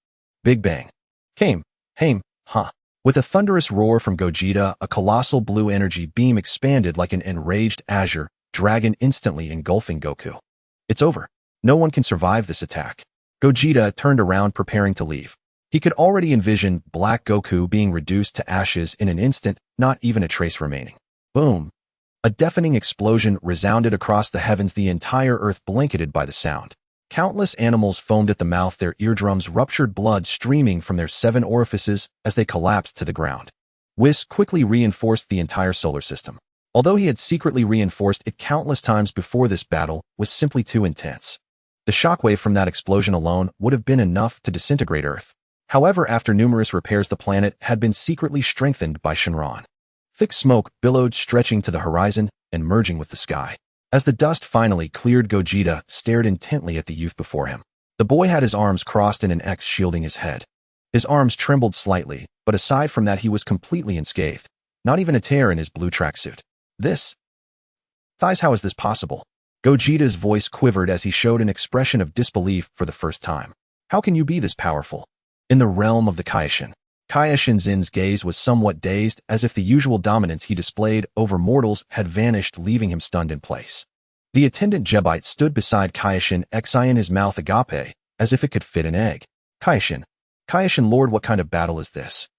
Big bang. Came. Haim. Ha. With a thunderous roar from Gogeta, a colossal blue energy beam expanded like an enraged azure dragon, instantly engulfing Goku. It's over. No one can survive this attack. Gogeta turned around, preparing to leave. He could already envision Black Goku being reduced to ashes in an instant, not even a trace remaining. Boom. A deafening explosion resounded across the heavens, the entire earth blanketed by the sound. Countless animals foamed at the mouth, their eardrums ruptured, blood streaming from their 7 orifices as they collapsed to the ground. Whis quickly reinforced the entire solar system. Although he had secretly reinforced it countless times before, this battle was simply too intense. The shockwave from that explosion alone would have been enough to disintegrate Earth. However, after numerous repairs, the planet had been secretly strengthened by Shenron. Thick smoke billowed, stretching to the horizon and merging with the sky. As the dust finally cleared, Gogeta stared intently at the youth before him. The boy had his arms crossed in an X, shielding his head. His arms trembled slightly, but aside from that, he was completely unscathed. Not even a tear in his blue tracksuit. This? Thighs, how is this possible? Gogeta's voice quivered as he showed an expression of disbelief for the first time. How can you be this powerful? In the realm of the Kaioshin. Kaioshin-Zin's gaze was somewhat dazed, as if the usual dominance he displayed over mortals had vanished, leaving him stunned in place. The attendant Jebite stood beside Kaioshin-Xian, his mouth agape, as if it could fit an egg. Kaioshin. Kaioshin Lord, what kind of battle is this?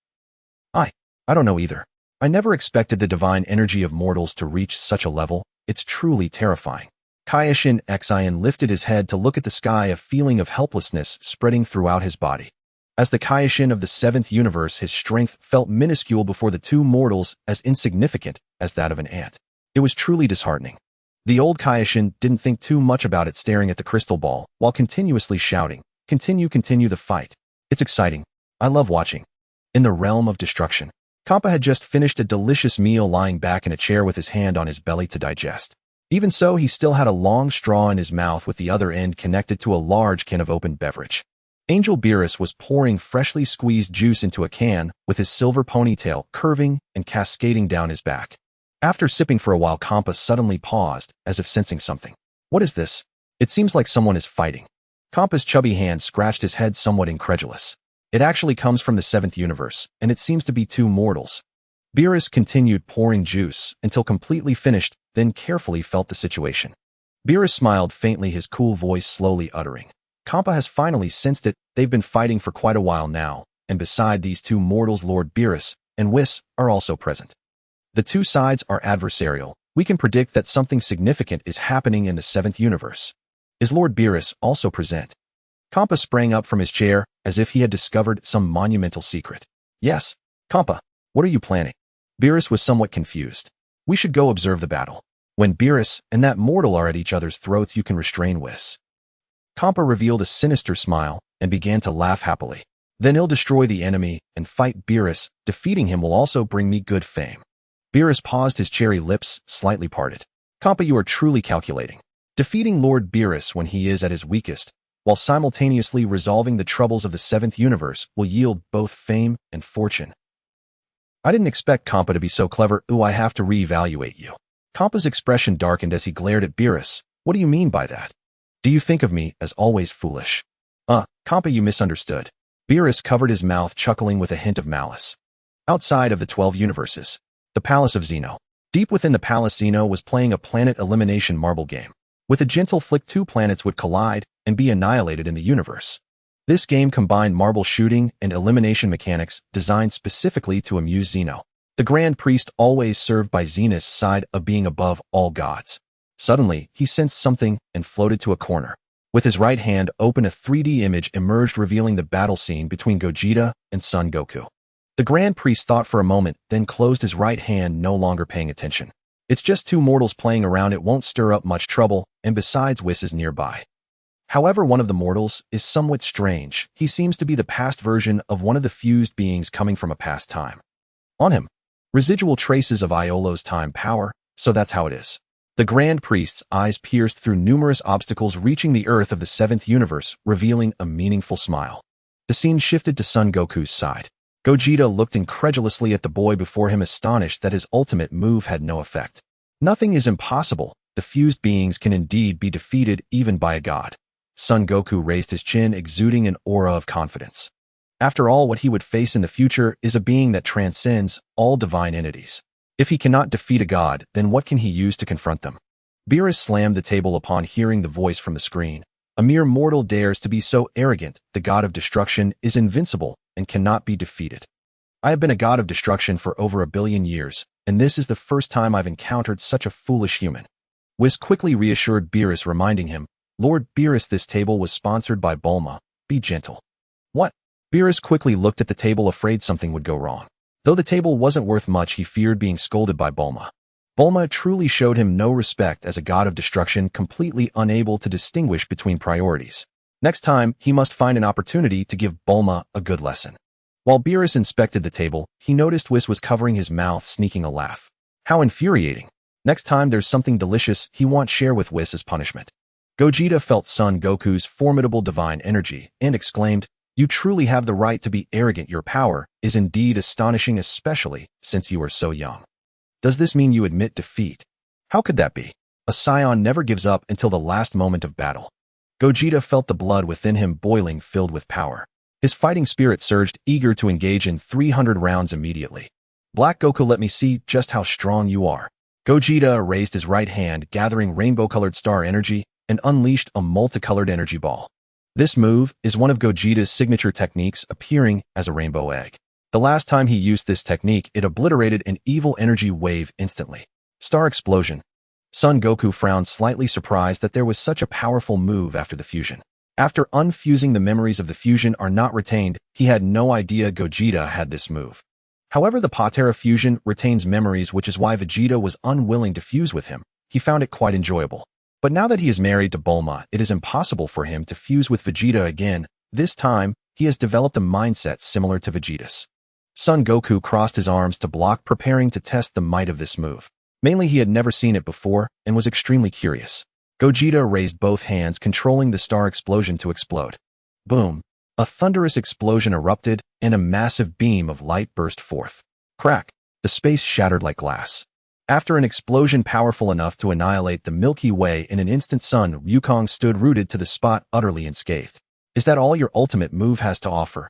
I don't know either. I never expected the divine energy of mortals to reach such a level. It's truly terrifying. Kaioshin-Xian lifted his head to look at the sky, a feeling of helplessness spreading throughout his body. As the Kaioshin of the 7th universe, his strength felt minuscule before the two mortals, as insignificant as that of an ant. It was truly disheartening. The old Kaioshin didn't think too much about it, staring at the crystal ball, while continuously shouting, continue the fight. It's exciting. I love watching. In the realm of destruction, Kappa had just finished a delicious meal, lying back in a chair with his hand on his belly to digest. Even so, he still had a long straw in his mouth, with the other end connected to a large can of open beverage. Angel Beerus was pouring freshly squeezed juice into a can, with his silver ponytail curving and cascading down his back. After sipping for a while, Kampa suddenly paused, as if sensing something. What is this? It seems like someone is fighting. Kampa's chubby hand scratched his head, somewhat incredulous. It actually comes from the 7th universe, and it seems to be two mortals. Beerus continued pouring juice until completely finished, then carefully felt the situation. Beerus smiled faintly, his cool voice slowly uttering. Kampa has finally sensed it. They've been fighting for quite a while now, and beside these two mortals, Lord Beerus and Whis are also present. The two sides are adversarial. We can predict that something significant is happening in the 7th universe. Is Lord Beerus also present? Kampa sprang up from his chair, as if he had discovered some monumental secret. Yes. Kampa, what are you planning? Beerus was somewhat confused. We should go observe the battle. When Beerus and that mortal are at each other's throats, you can restrain Whis. Kampa revealed a sinister smile and began to laugh happily. Then he'll destroy the enemy and fight Beerus. Defeating him will also bring me good fame. Beerus paused, his cherry lips slightly parted. Kampa, you are truly calculating. Defeating Lord Beerus when he is at his weakest, while simultaneously resolving the troubles of the 7th universe, will yield both fame and fortune. I didn't expect Kampa to be so clever. Ooh, I have to reevaluate you. Kampa's expression darkened as he glared at Beerus. What do you mean by that? Do you think of me as always foolish? Kampa, you misunderstood. Beerus covered his mouth, chuckling with a hint of malice. Outside of the 12 universes, the Palace of Xeno. Deep within the Palace, Xeno was playing a planet elimination marble game. With a gentle flick, two planets would collide and be annihilated in the universe. This game combined marble shooting and elimination mechanics designed specifically to amuse Xeno. The Grand Priest, always served by Xenos' side of being above all gods. Suddenly, he sensed something and floated to a corner. With his right hand open, a 3D image emerged revealing the battle scene between Gogeta and Son Goku. The Grand Priest thought for a moment, then closed his right hand, no longer paying attention. It's just two mortals playing around, it won't stir up much trouble, and besides Whis is nearby. However, one of the mortals is somewhat strange. He seems to be the past version of one of the fused beings coming from a past time. On him, residual traces of Iolo's time power, so that's how it is. The Grand Priest's eyes pierced through numerous obstacles, reaching the earth of the 7th universe, revealing a meaningful smile. The scene shifted to Son Goku's side. Gogeta looked incredulously at the boy before him, astonished that his ultimate move had no effect. Nothing is impossible. The fused beings can indeed be defeated even by a god. Son Goku raised his chin, exuding an aura of confidence. After all, what he would face in the future is a being that transcends all divine entities. If he cannot defeat a god, then what can he use to confront them? Beerus slammed the table upon hearing the voice from the screen. A mere mortal dares to be so arrogant. The god of destruction is invincible and cannot be defeated. I have been a god of destruction for over 1 billion years, and this is the first time I've encountered such a foolish human. Whis quickly reassured Beerus, reminding him, Lord Beerus, this table was sponsored by Bulma. Be gentle. What? Beerus quickly looked at the table, afraid something would go wrong. Though the table wasn't worth much, he feared being scolded by Bulma. Bulma truly showed him no respect as a god of destruction, completely unable to distinguish between priorities. Next time, he must find an opportunity to give Bulma a good lesson. While Beerus inspected the table, he noticed Whis was covering his mouth, sneaking a laugh. How infuriating. Next time there's something delicious he wants share with Whis as punishment. Gogeta felt Son Goku's formidable divine energy and exclaimed, You truly have the right to be arrogant. Your power is indeed astonishing, especially since you are so young. Does this mean you admit defeat? How could that be? A Saiyan never gives up until the last moment of battle. Gogeta felt the blood within him boiling, filled with power. His fighting spirit surged, eager to engage in 300 rounds immediately. Black Goku, let me see just how strong you are. Gogeta raised his right hand, gathering rainbow-colored star energy, and unleashed a multicolored energy ball. This move is one of Gogeta's signature techniques, appearing as a rainbow egg. The last time he used this technique, it obliterated an evil energy wave instantly. Star explosion. Son Goku frowned, slightly surprised that there was such a powerful move after the fusion. After unfusing, the memories of the fusion are not retained. He had no idea Gogeta had this move. However, the Patera fusion retains memories, which is why Vegeta was unwilling to fuse with him. He found it quite enjoyable. But now that he is married to Bulma, it is impossible for him to fuse with Vegeta again. This time, he has developed a mindset similar to Vegeta's. Son Goku crossed his arms to block, preparing to test the might of this move. Mainly, he had never seen it before and was extremely curious. Gogeta raised both hands, controlling the star explosion to explode. Boom! A thunderous explosion erupted, and a massive beam of light burst forth. Crack! The space shattered like glass. After an explosion powerful enough to annihilate the Milky Way in an instant, Son Wukong stood rooted to the spot, utterly unscathed. Is that all your ultimate move has to offer?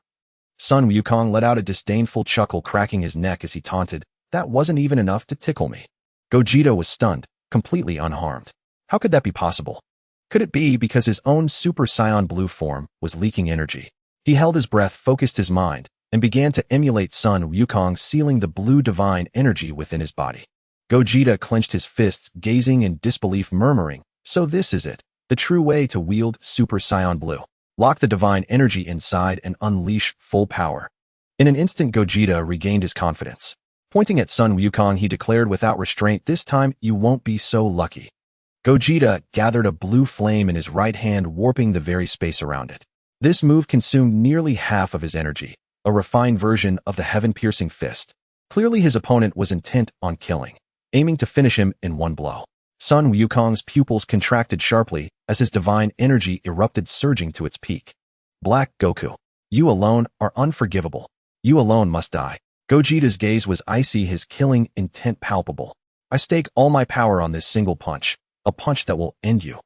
Son Wukong let out a disdainful chuckle, cracking his neck as he taunted, That wasn't even enough to tickle me. Gogeta was stunned, completely unharmed. How could that be possible? Could it be because his own Super Saiyan Blue form was leaking energy? He held his breath, focused his mind, and began to emulate Son Wukong, sealing the blue divine energy within his body. Gogeta clenched his fists, gazing in disbelief, murmuring, So this is it, the true way to wield Super Saiyan Blue. Lock the divine energy inside and unleash full power. In an instant, Gogeta regained his confidence. Pointing at Son Wukong, he declared without restraint, This time, you won't be so lucky. Gogeta gathered a blue flame in his right hand, warping the very space around it. This move consumed nearly half of his energy, a refined version of the heaven-piercing fist. Clearly, his opponent was intent on killing, aiming to finish him in one blow. Son Wukong's pupils contracted sharply as his divine energy erupted, surging to its peak. Black Goku, you alone are unforgivable. You alone must die. Gogeta's gaze was icy, his killing intent palpable. I stake all my power on this single punch, a punch that will end you.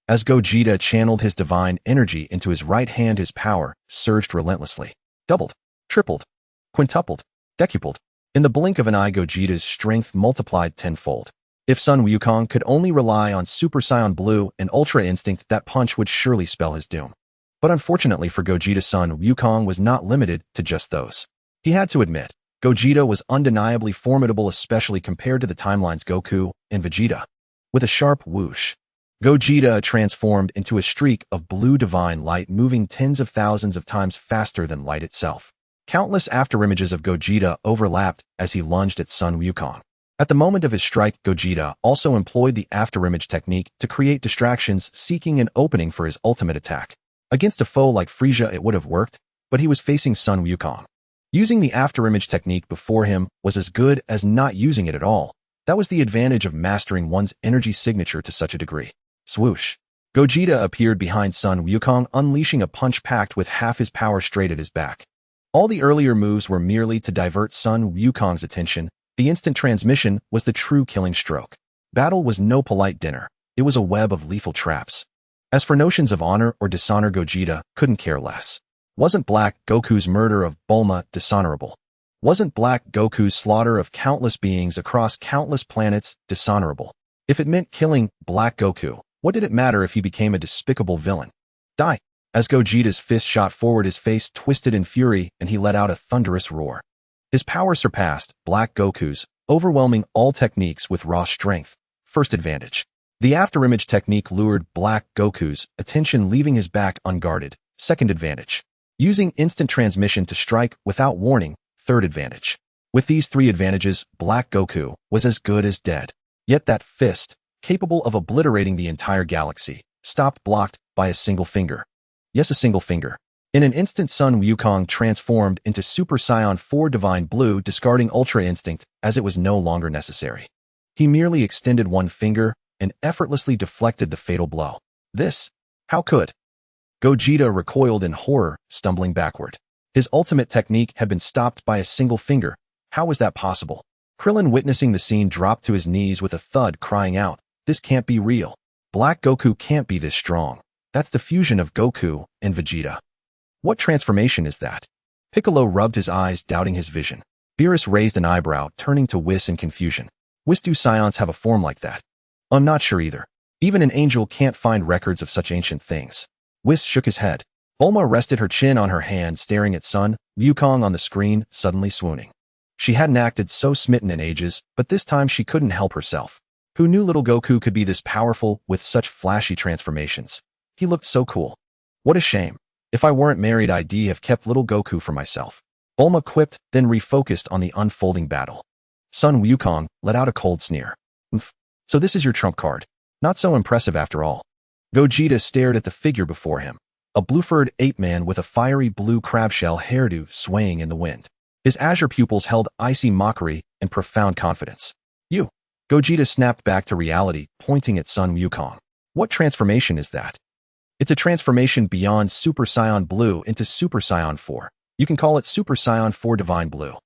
As Gogeta channeled his divine energy into his right hand, his power surged relentlessly. Doubled, tripled, quintupled, decupled. In the blink of an eye, Gogeta's strength multiplied tenfold. If Son Wukong could only rely on Super Saiyan Blue and Ultra Instinct, that punch would surely spell his doom. But unfortunately for Gogeta, Son Wukong was not limited to just those. He had to admit, Gogeta was undeniably formidable, especially compared to the timeline's Goku and Vegeta. With a sharp whoosh, Gogeta transformed into a streak of blue divine light, moving tens of thousands of times faster than light itself. Countless afterimages of Gogeta overlapped as he lunged at Son Wukong. At the moment of his strike, Gogeta also employed the afterimage technique to create distractions, seeking an opening for his ultimate attack. Against a foe like Frieza it would have worked, but he was facing Son Wukong. Using the afterimage technique before him was as good as not using it at all. That was the advantage of mastering one's energy signature to such a degree. Swoosh. Gogeta appeared behind Son Wukong, unleashing a punch packed with half his power straight at his back. All the earlier moves were merely to divert Son Wukong's attention. The instant transmission was the true killing stroke. Battle was no polite dinner. It was a web of lethal traps. As for notions of honor or dishonor, Gogeta couldn't care less. Wasn't Black Goku's murder of Bulma dishonorable? Wasn't Black Goku's slaughter of countless beings across countless planets dishonorable? If it meant killing Black Goku, what did it matter if he became a despicable villain? Die! As Gogeta's fist shot forward, his face twisted in fury and he let out a thunderous roar. His power surpassed Black Goku's, overwhelming all techniques with raw strength. First advantage. The afterimage technique lured Black Goku's attention, leaving his back unguarded. Second advantage. Using instant transmission to strike without warning. Third advantage. With these three advantages, Black Goku was as good as dead. Yet that fist, capable of obliterating the entire galaxy, stopped blocked by a single finger. Yes, a single finger. In an instant, Son Wukong transformed into Super Saiyan 4 Divine Blue, discarding Ultra Instinct as it was no longer necessary. He merely extended one finger and effortlessly deflected the fatal blow. This? How could? Gogeta recoiled in horror, stumbling backward. His ultimate technique had been stopped by a single finger. How was that possible? Krillin, witnessing the scene, dropped to his knees with a thud, crying out, "This can't be real. Black Goku can't be this strong. That's the fusion of Goku and Vegeta. What transformation is that?" Piccolo rubbed his eyes, doubting his vision. Beerus raised an eyebrow, turning to Whis in confusion. "Whis, do Saiyans have a form like that?" "I'm not sure either. Even an angel can't find records of such ancient things." Whis shook his head. Bulma rested her chin on her hand, staring at Son Wukong on the screen, suddenly swooning. She hadn't acted so smitten in ages, but this time she couldn't help herself. Who knew little Goku could be this powerful with such flashy transformations? He looked so cool. What a shame. If I weren't married, I'd have kept little Goku for myself. Bulma quipped, then refocused on the unfolding battle. Son Wukong let out a cold sneer. So this is your trump card. Not so impressive after all. Gogeta stared at the figure before him. A blue-furred ape-man with a fiery blue crabshell hairdo swaying in the wind. His azure pupils held icy mockery and profound confidence. "You." Gogeta snapped back to reality, pointing at Son Wukong. "What transformation is that?" "It's a transformation beyond Super Saiyan Blue into Super Saiyan 4. You can call it Super Saiyan 4 Divine Blue."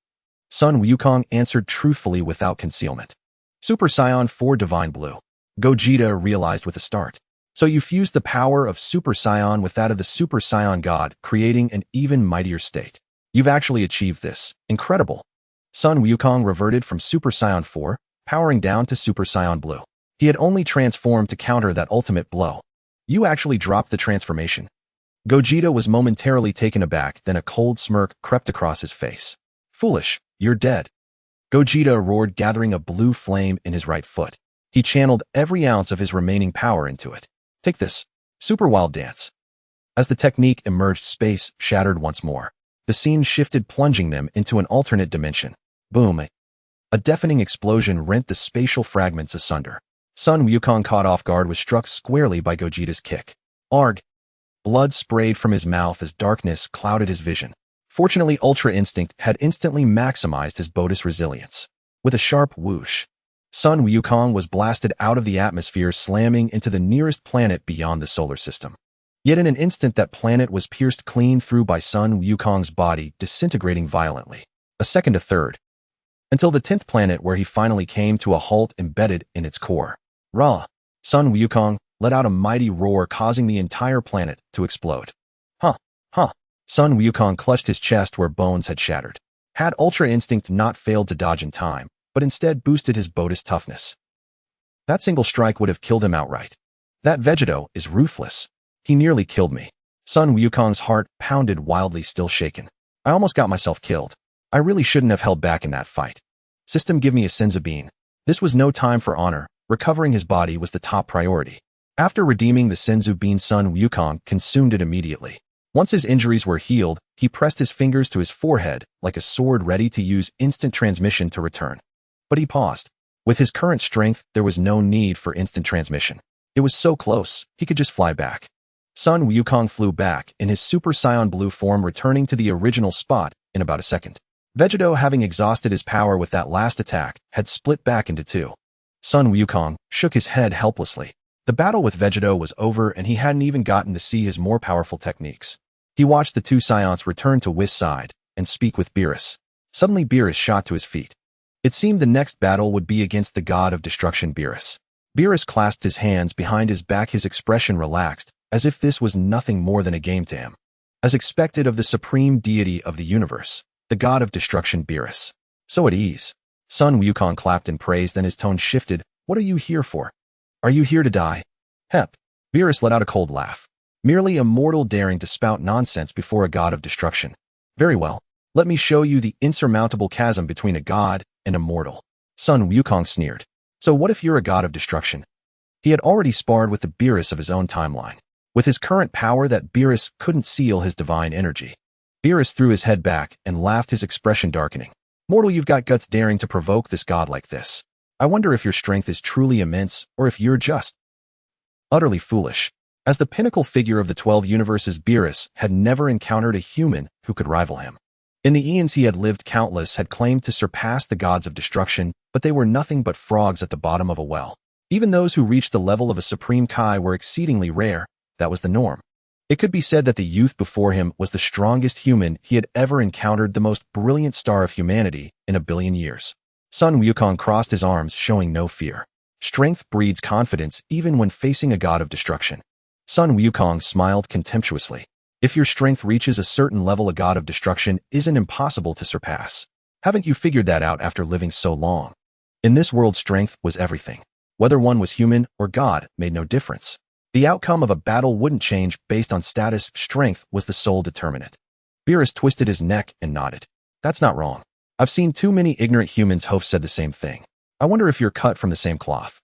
Son Wukong answered truthfully without concealment. "Super Saiyan 4 Divine Blue." Gogeta realized with a start. "So you fused the power of Super Saiyan with that of the Super Saiyan God, creating an even mightier state. You've actually achieved this. Incredible." Son Wukong reverted from Super Saiyan 4, powering down to Super Saiyan Blue. He had only transformed to counter that ultimate blow. "You actually dropped the transformation." Gogeta was momentarily taken aback, then a cold smirk crept across his face. "Foolish, you're dead." Gogeta roared, gathering a blue flame in his right foot. He channeled every ounce of his remaining power into it. "Take this. Super Wild Dance." As the technique emerged, space shattered once more. The scene shifted, plunging them into an alternate dimension. Boom. A deafening explosion rent the spatial fragments asunder. Son Wukong, caught off guard, was struck squarely by Gogeta's kick. Arg! Blood sprayed from his mouth as darkness clouded his vision. Fortunately, Ultra Instinct had instantly maximized his Bodhi's resilience. With a sharp whoosh, Son Wukong was blasted out of the atmosphere, slamming into the nearest planet beyond the solar system. Yet in an instant, that planet was pierced clean through by Son Wukong's body, disintegrating violently. A second, a third, until the 10th planet, where he finally came to a halt embedded in its core. Rah! Son Wukong let out a mighty roar, causing the entire planet to explode. Huh. Son Wukong clutched his chest where bones had shattered. Had Ultra Instinct not failed to dodge in time, but instead boosted his Bodhi's toughness, that single strike would have killed him outright. That Vegeto is ruthless. He nearly killed me. Sun Wukong's heart pounded wildly, still shaken. I almost got myself killed. I really shouldn't have held back in that fight. System, give me a Senzu Bean. This was no time for honor. Recovering his body was the top priority. After redeeming the Senzu Bean, Sun Wukong consumed it immediately. Once his injuries were healed, he pressed his fingers to his forehead like a sword ready to use instant transmission to return. But he paused. With his current strength, there was no need for instant transmission. It was so close, he could just fly back. Sun Wukong flew back, in his Super Saiyan Blue form, returning to the original spot in about a second. Vegito, having exhausted his power with that last attack, had split back into two. Sun Wukong shook his head helplessly. The battle with Vegito was over, and he hadn't even gotten to see his more powerful techniques. He watched the two Saiyans return to Whis' side and speak with Beerus. Suddenly Beerus shot to his feet. It seemed the next battle would be against the god of destruction, Beerus. Beerus clasped his hands behind his back, his expression relaxed, as if this was nothing more than a game to him. As expected of the supreme deity of the universe, the god of destruction, Beerus. So at ease. Sun Wukong clapped in praise, then his tone shifted. What are you here for? Are you here to die? Hep. Beerus let out a cold laugh. Merely a mortal daring to spout nonsense before a god of destruction. Very well. Let me show you the insurmountable chasm between a god and a mortal. Sun Wukong sneered. So what if you're a god of destruction? He had already sparred with the Beerus of his own timeline. With his current power, that Beerus couldn't seal his divine energy. Beerus threw his head back and laughed, his expression darkening. Mortal, you've got guts daring to provoke this god like this. I wonder if your strength is truly immense, or if you're just utterly foolish. As the pinnacle figure of the 12 universes, Beerus had never encountered a human who could rival him. In the eons he had lived, countless had claimed to surpass the gods of destruction, but they were nothing but frogs at the bottom of a well. Even those who reached the level of a supreme Kai were exceedingly rare. That was the norm. It could be said that the youth before him was the strongest human he had ever encountered, the most brilliant star of humanity in a billion years. Sun Wukong crossed his arms, showing no fear. Strength breeds confidence even when facing a god of destruction. Sun Wukong smiled contemptuously. If your strength reaches a certain level, a god of destruction isn't impossible to surpass. Haven't you figured that out after living so long? In this world, strength was everything. Whether one was human or god made no difference. The outcome of a battle wouldn't change based on status. Strength was the sole determinant. Beerus twisted his neck and nodded. That's not wrong. I've seen too many ignorant humans. Hof said the same thing. I wonder if you're cut from the same cloth.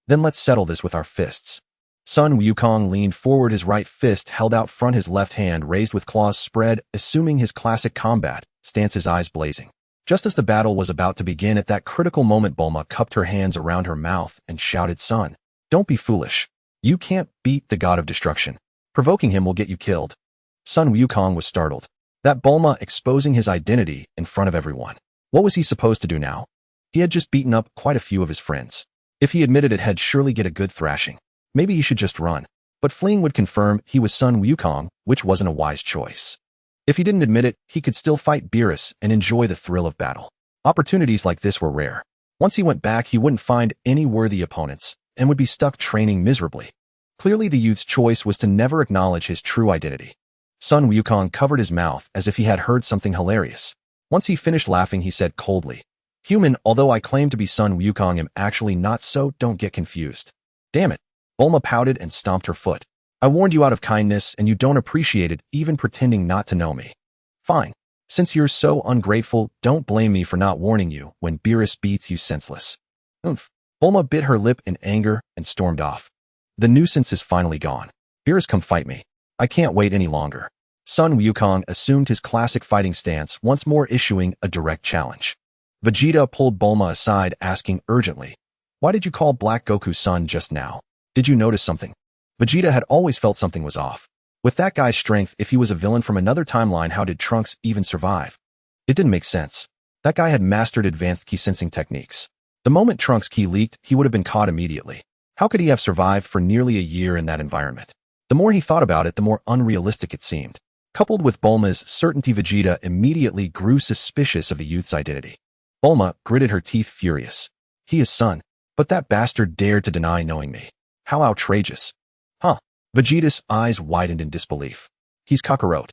Then let's settle this with our fists. Sun Wukong leaned forward, his right fist held out front, his left hand raised with claws spread, assuming his classic combat stance, his eyes blazing. Just as the battle was about to begin, at that critical moment, Bulma cupped her hands around her mouth and shouted, Son, don't be foolish. You can't beat the god of destruction. Provoking him will get you killed. Sun Wukong was startled. That Bulma exposing his identity in front of everyone. What was he supposed to do now? He had just beaten up quite a few of his friends. If he admitted it, he'd surely get a good thrashing. Maybe he should just run. But fleeing would confirm he was Sun Wukong, which wasn't a wise choice. If he didn't admit it, he could still fight Beerus and enjoy the thrill of battle. Opportunities like this were rare. Once he went back, he wouldn't find any worthy opponents and would be stuck training miserably. Clearly, the youth's choice was to never acknowledge his true identity. Sun Wukong covered his mouth as if he had heard something hilarious. Once he finished laughing, he said coldly, Human, although I claim to be Sun Wukong, am actually not so, don't get confused. Damn it. Bulma pouted and stomped her foot. I warned you out of kindness and you don't appreciate it, even pretending not to know me. Fine. Since you're so ungrateful, don't blame me for not warning you when Beerus beats you senseless. Oomph. Bulma bit her lip in anger and stormed off. The nuisance is finally gone. Beerus, come fight me. I can't wait any longer. Sun Wukong assumed his classic fighting stance, once more issuing a direct challenge. Vegeta pulled Bulma aside, asking urgently, Why did you call Black Goku son just now? Did you notice something? Vegeta had always felt something was off. With that guy's strength, if he was a villain from another timeline, how did Trunks even survive? It didn't make sense. That guy had mastered advanced ki sensing techniques. The moment Trunks' ki leaked, he would have been caught immediately. How could he have survived for nearly a year in that environment? The more he thought about it, the more unrealistic it seemed. Coupled with Bulma's certainty, Vegeta immediately grew suspicious of the youth's identity. Bulma gritted her teeth, furious. He is son, but that bastard dared to deny knowing me. How outrageous. Huh. Vegeta's eyes widened in disbelief. He's Kakarot.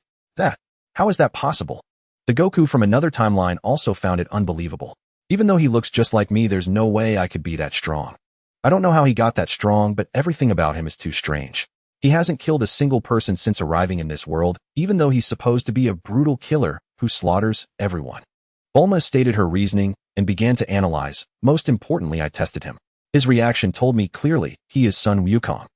How is that possible? The Goku from another timeline also found it unbelievable. Even though he looks just like me, there's no way I could be that strong. I don't know how he got that strong, but everything about him is too strange. He hasn't killed a single person since arriving in this world, even though he's supposed to be a brutal killer who slaughters everyone. Bulma stated her reasoning and began to analyze. Most importantly, I tested him. His reaction told me clearly he is Son Wukong.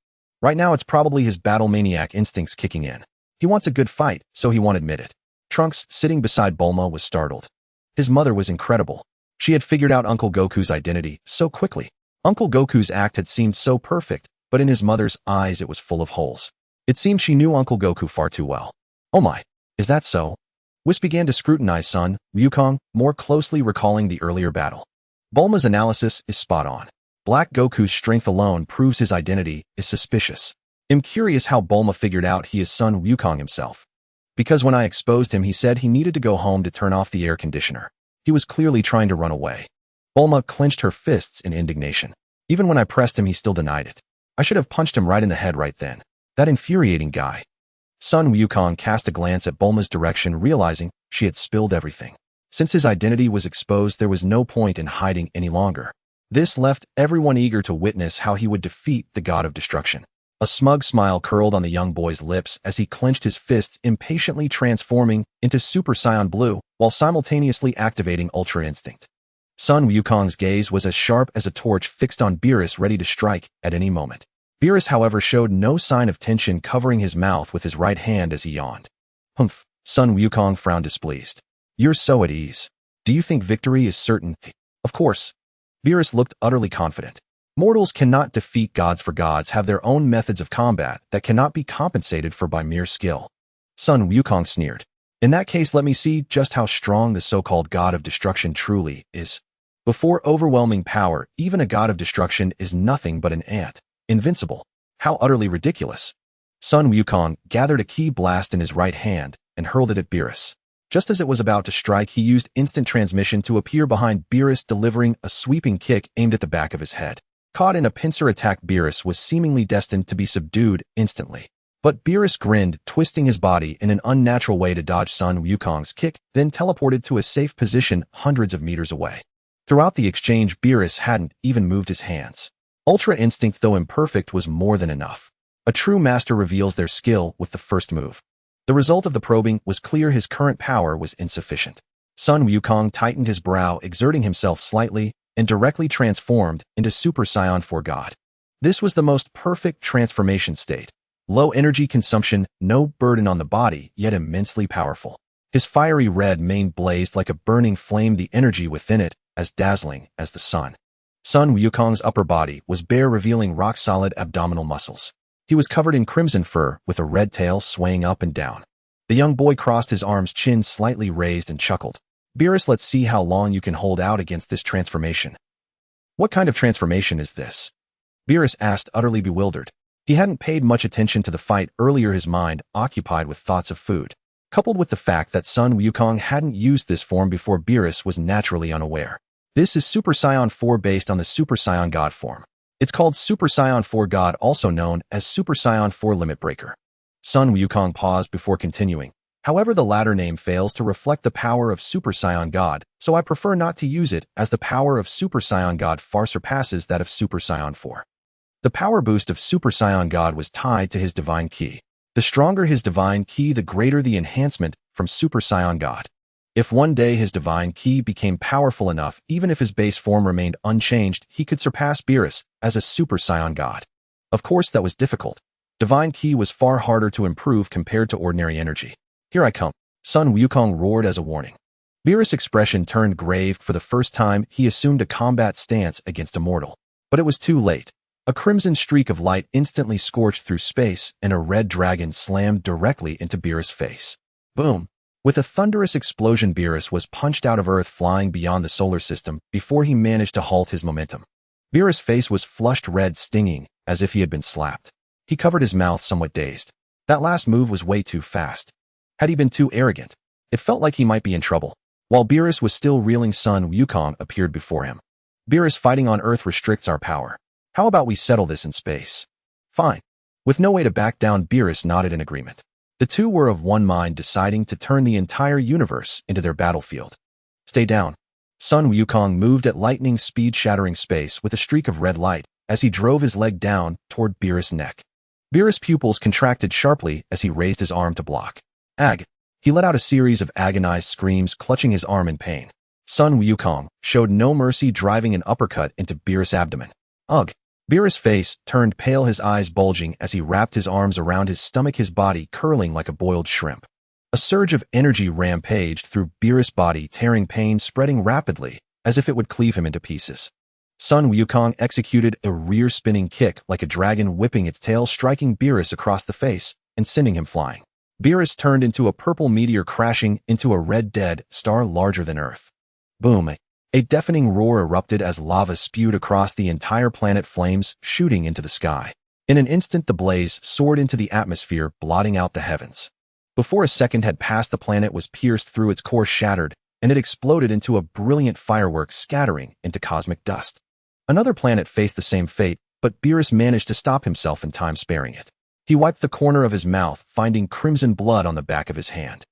Right now, it's probably his battle maniac instincts kicking in. He wants a good fight, so he won't admit it. Trunks, sitting beside Bulma, was startled. His mother was incredible. She had figured out Uncle Goku's identity so quickly. Uncle Goku's act had seemed so perfect, but in his mother's eyes it was full of holes. It seemed she knew Uncle Goku far too well. Oh my, is that so? Whis began to scrutinize Son Wukong, more closely recalling the earlier battle. Bulma's analysis is spot on. Black Goku's strength alone proves his identity is suspicious. I'm curious how Bulma figured out he is Son Wukong himself. Because when I exposed him, he said he needed to go home to turn off the air conditioner. He was clearly trying to run away. Bulma clenched her fists in indignation. Even when I pressed him, he still denied it. I should have punched him right in the head right then. That infuriating guy. Son Wukong cast a glance at Bulma's direction, realizing she had spilled everything. Since his identity was exposed, there was no point in hiding any longer. This left everyone eager to witness how he would defeat the god of destruction. A smug smile curled on the young boy's lips as he clenched his fists, impatiently transforming into Super Saiyan Blue while simultaneously activating Ultra Instinct. Son Wukong's gaze was as sharp as a torch fixed on Beerus, ready to strike at any moment. Beerus, however, showed no sign of tension, covering his mouth with his right hand as he yawned. Humph, Son Wukong frowned displeased. You're so at ease. Do you think victory is certain? Of course. Beerus looked utterly confident. Mortals cannot defeat gods, for gods have their own methods of combat that cannot be compensated for by mere skill. Son Wukong sneered. In that case, let me see just how strong the so-called god of destruction truly is. Before overwhelming power, even a god of destruction is nothing but an ant. Invincible. How utterly ridiculous. Son Wukong gathered a ki blast in his right hand and hurled it at Beerus. Just as it was about to strike, he used instant transmission to appear behind Beerus, delivering a sweeping kick aimed at the back of his head. Caught in a pincer attack, Beerus was seemingly destined to be subdued instantly. But Beerus grinned, twisting his body in an unnatural way to dodge Son Wukong's kick, then teleported to a safe position hundreds of meters away. Throughout the exchange, Beerus hadn't even moved his hands. Ultra Instinct, though imperfect, was more than enough. A true master reveals their skill with the first move. The result of the probing was clear: his current power was insufficient. Son Wukong tightened his brow, exerting himself slightly, and directly transformed into Super Saiyan 4 God. This was the most perfect transformation state. Low energy consumption, no burden on the body, yet immensely powerful. His fiery red mane blazed like a burning flame, the energy within it as dazzling as the sun. Son Wukong's upper body was bare, revealing rock-solid abdominal muscles. He was covered in crimson fur, with a red tail swaying up and down. The young boy crossed his arms, chin slightly raised, and chuckled. Beerus, let's see how long you can hold out against this transformation. What kind of transformation is this? Beerus asked, utterly bewildered. He hadn't paid much attention to the fight earlier, his mind occupied with thoughts of food. Coupled with the fact that Son Wukong hadn't used this form before, Beerus was naturally unaware. This is Super Saiyan 4, based on the Super Saiyan God form. It's called Super Saiyan 4 God, also known as Super Saiyan 4 Limit Breaker. Son Wukong paused before continuing. However, the latter name fails to reflect the power of Super Saiyan God, so I prefer not to use it, as the power of Super Saiyan God far surpasses that of Super Saiyan 4. The power boost of Super Saiyan God was tied to his divine ki. The stronger his divine ki, the greater the enhancement from Super Saiyan God. If one day his divine ki became powerful enough, even if his base form remained unchanged, he could surpass Beerus as a Super Saiyan God. Of course, that was difficult. Divine ki was far harder to improve compared to ordinary energy. Here I come, Son Wukong roared as a warning. Beerus' expression turned grave. For the first time, he assumed a combat stance against a mortal. But it was too late. A crimson streak of light instantly scorched through space, and a red dragon slammed directly into Beerus' face. Boom! With a thunderous explosion, Beerus was punched out of Earth, flying beyond the solar system before he managed to halt his momentum. Beerus' face was flushed red, stinging, as if he had been slapped. He covered his mouth, somewhat dazed. That last move was way too fast. Had he been too arrogant? It felt like he might be in trouble. While Beerus was still reeling, Son Wukong appeared before him. Beerus, fighting on Earth restricts our power. How about we settle this in space? Fine. With no way to back down, Beerus nodded in agreement. The two were of one mind, deciding to turn the entire universe into their battlefield. Stay down. Son Wukong moved at lightning speed, shattering space with a streak of red light as he drove his leg down toward Beerus' neck. Beerus' pupils contracted sharply as he raised his arm to block. Ag! He let out a series of agonized screams, clutching his arm in pain. Son Wukong showed no mercy, driving an uppercut into Beerus' abdomen. Ugh! Beerus' face turned pale, his eyes bulging as he wrapped his arms around his stomach, his body curling like a boiled shrimp. A surge of energy rampaged through Beerus' body, tearing pain, spreading rapidly, as if it would cleave him into pieces. Son Wukong executed a rear-spinning kick like a dragon, whipping its tail, striking Beerus across the face and sending him flying. Beerus turned into a purple meteor, crashing into a red dead star larger than Earth. Boom! A deafening roar erupted as lava spewed across the entire planet, flames shooting into the sky. In an instant, the blaze soared into the atmosphere, blotting out the heavens. Before a second had passed, the planet was pierced through, its core shattered, and it exploded into a brilliant firework, scattering into cosmic dust. Another planet faced the same fate, but Beerus managed to stop himself in time, sparing it. He wiped the corner of his mouth, finding crimson blood on the back of his hand.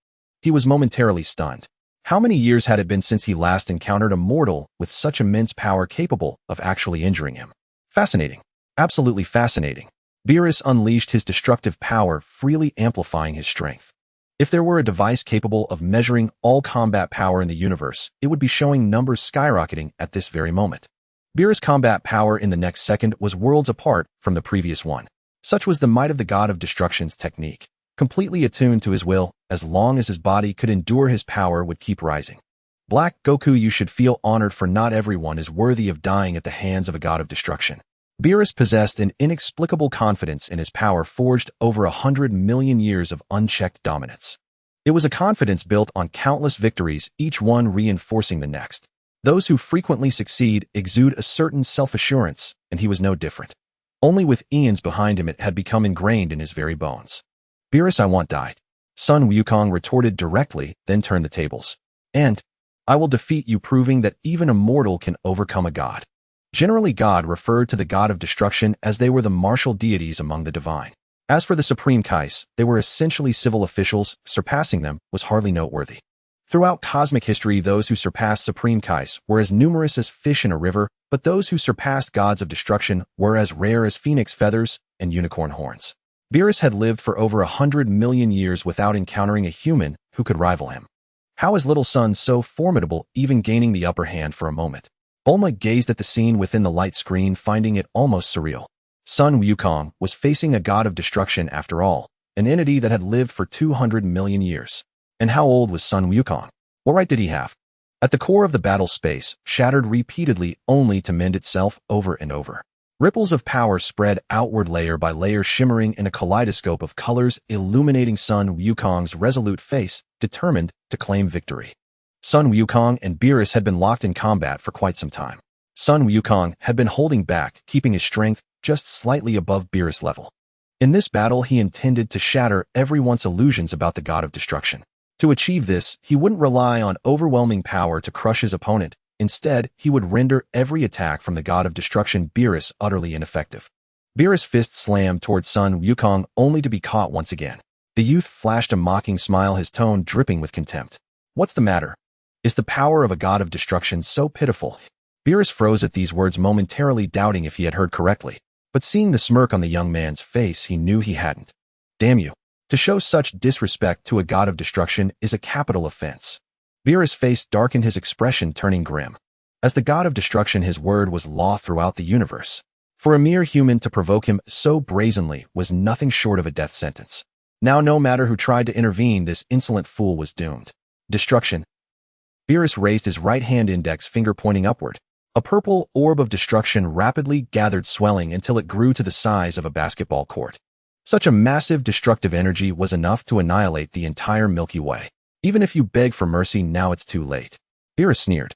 He was momentarily stunned. How many years had it been since he last encountered a mortal with such immense power capable of actually injuring him? Fascinating. Absolutely fascinating. Beerus unleashed his destructive power, freely amplifying his strength. If there were a device capable of measuring all combat power in the universe, it would be showing numbers skyrocketing at this very moment. Beerus' combat power in the next second was worlds apart from the previous one. Such was the might of the God of Destruction's technique. Completely attuned to his will, as long as his body could endure, his power would keep rising. Black Goku, you should feel honored, for not everyone is worthy of dying at the hands of a God of Destruction. Beerus possessed an inexplicable confidence in his power, forged over 100 million years of unchecked dominance. It was a confidence built on countless victories, each one reinforcing the next. Those who frequently succeed exude a certain self-assurance, and he was no different. Only with eons behind him, it had become ingrained in his very bones. Beerus, I want died. Son Wukong retorted directly, then turned the tables. And I will defeat you, proving that even a mortal can overcome a god. Generally, God referred to the God of Destruction as they were the martial deities among the divine. As for the Supreme Kais, they were essentially civil officials. Surpassing them was hardly noteworthy. Throughout cosmic history, those who surpassed Supreme Kais were as numerous as fish in a river, but those who surpassed gods of destruction were as rare as phoenix feathers and unicorn horns. Beerus had lived for over 100 million years without encountering a human who could rival him. How is Little Son so formidable, even gaining the upper hand for a moment? Bulma gazed at the scene within the light screen, finding it almost surreal. Son Wukong was facing a god of destruction after all, an entity that had lived for 200 million years. And how old was Son Wukong? What right did he have? At the core of the battle, space shattered repeatedly, only to mend itself over and over. Ripples of power spread outward, layer by layer, shimmering in a kaleidoscope of colors, illuminating Son Wukong's resolute face, determined to claim victory. Son Wukong and Beerus had been locked in combat for quite some time. Son Wukong had been holding back, keeping his strength just slightly above Beerus' level. In this battle, he intended to shatter everyone's illusions about the God of Destruction. To achieve this, he wouldn't rely on overwhelming power to crush his opponent. Instead, he would render every attack from the God of Destruction, Beerus, utterly ineffective. Beerus' fist slammed towards Son Wukong, only to be caught once again. The youth flashed a mocking smile, his tone dripping with contempt. What's the matter? Is the power of a God of Destruction so pitiful? Beerus froze at these words, momentarily doubting if he had heard correctly. But seeing the smirk on the young man's face, he knew he hadn't. Damn you. To show such disrespect to a God of Destruction is a capital offense. Beerus' face darkened, his expression turning grim. As the God of Destruction, his word was law throughout the universe. For a mere human to provoke him so brazenly was nothing short of a death sentence. Now, no matter who tried to intervene, this insolent fool was doomed. Destruction. Beerus raised his right hand, index finger pointing upward. A purple orb of destruction rapidly gathered, swelling until it grew to the size of a basketball court. Such a massive destructive energy was enough to annihilate the entire Milky Way. Even if you beg for mercy, now it's too late. Beerus sneered.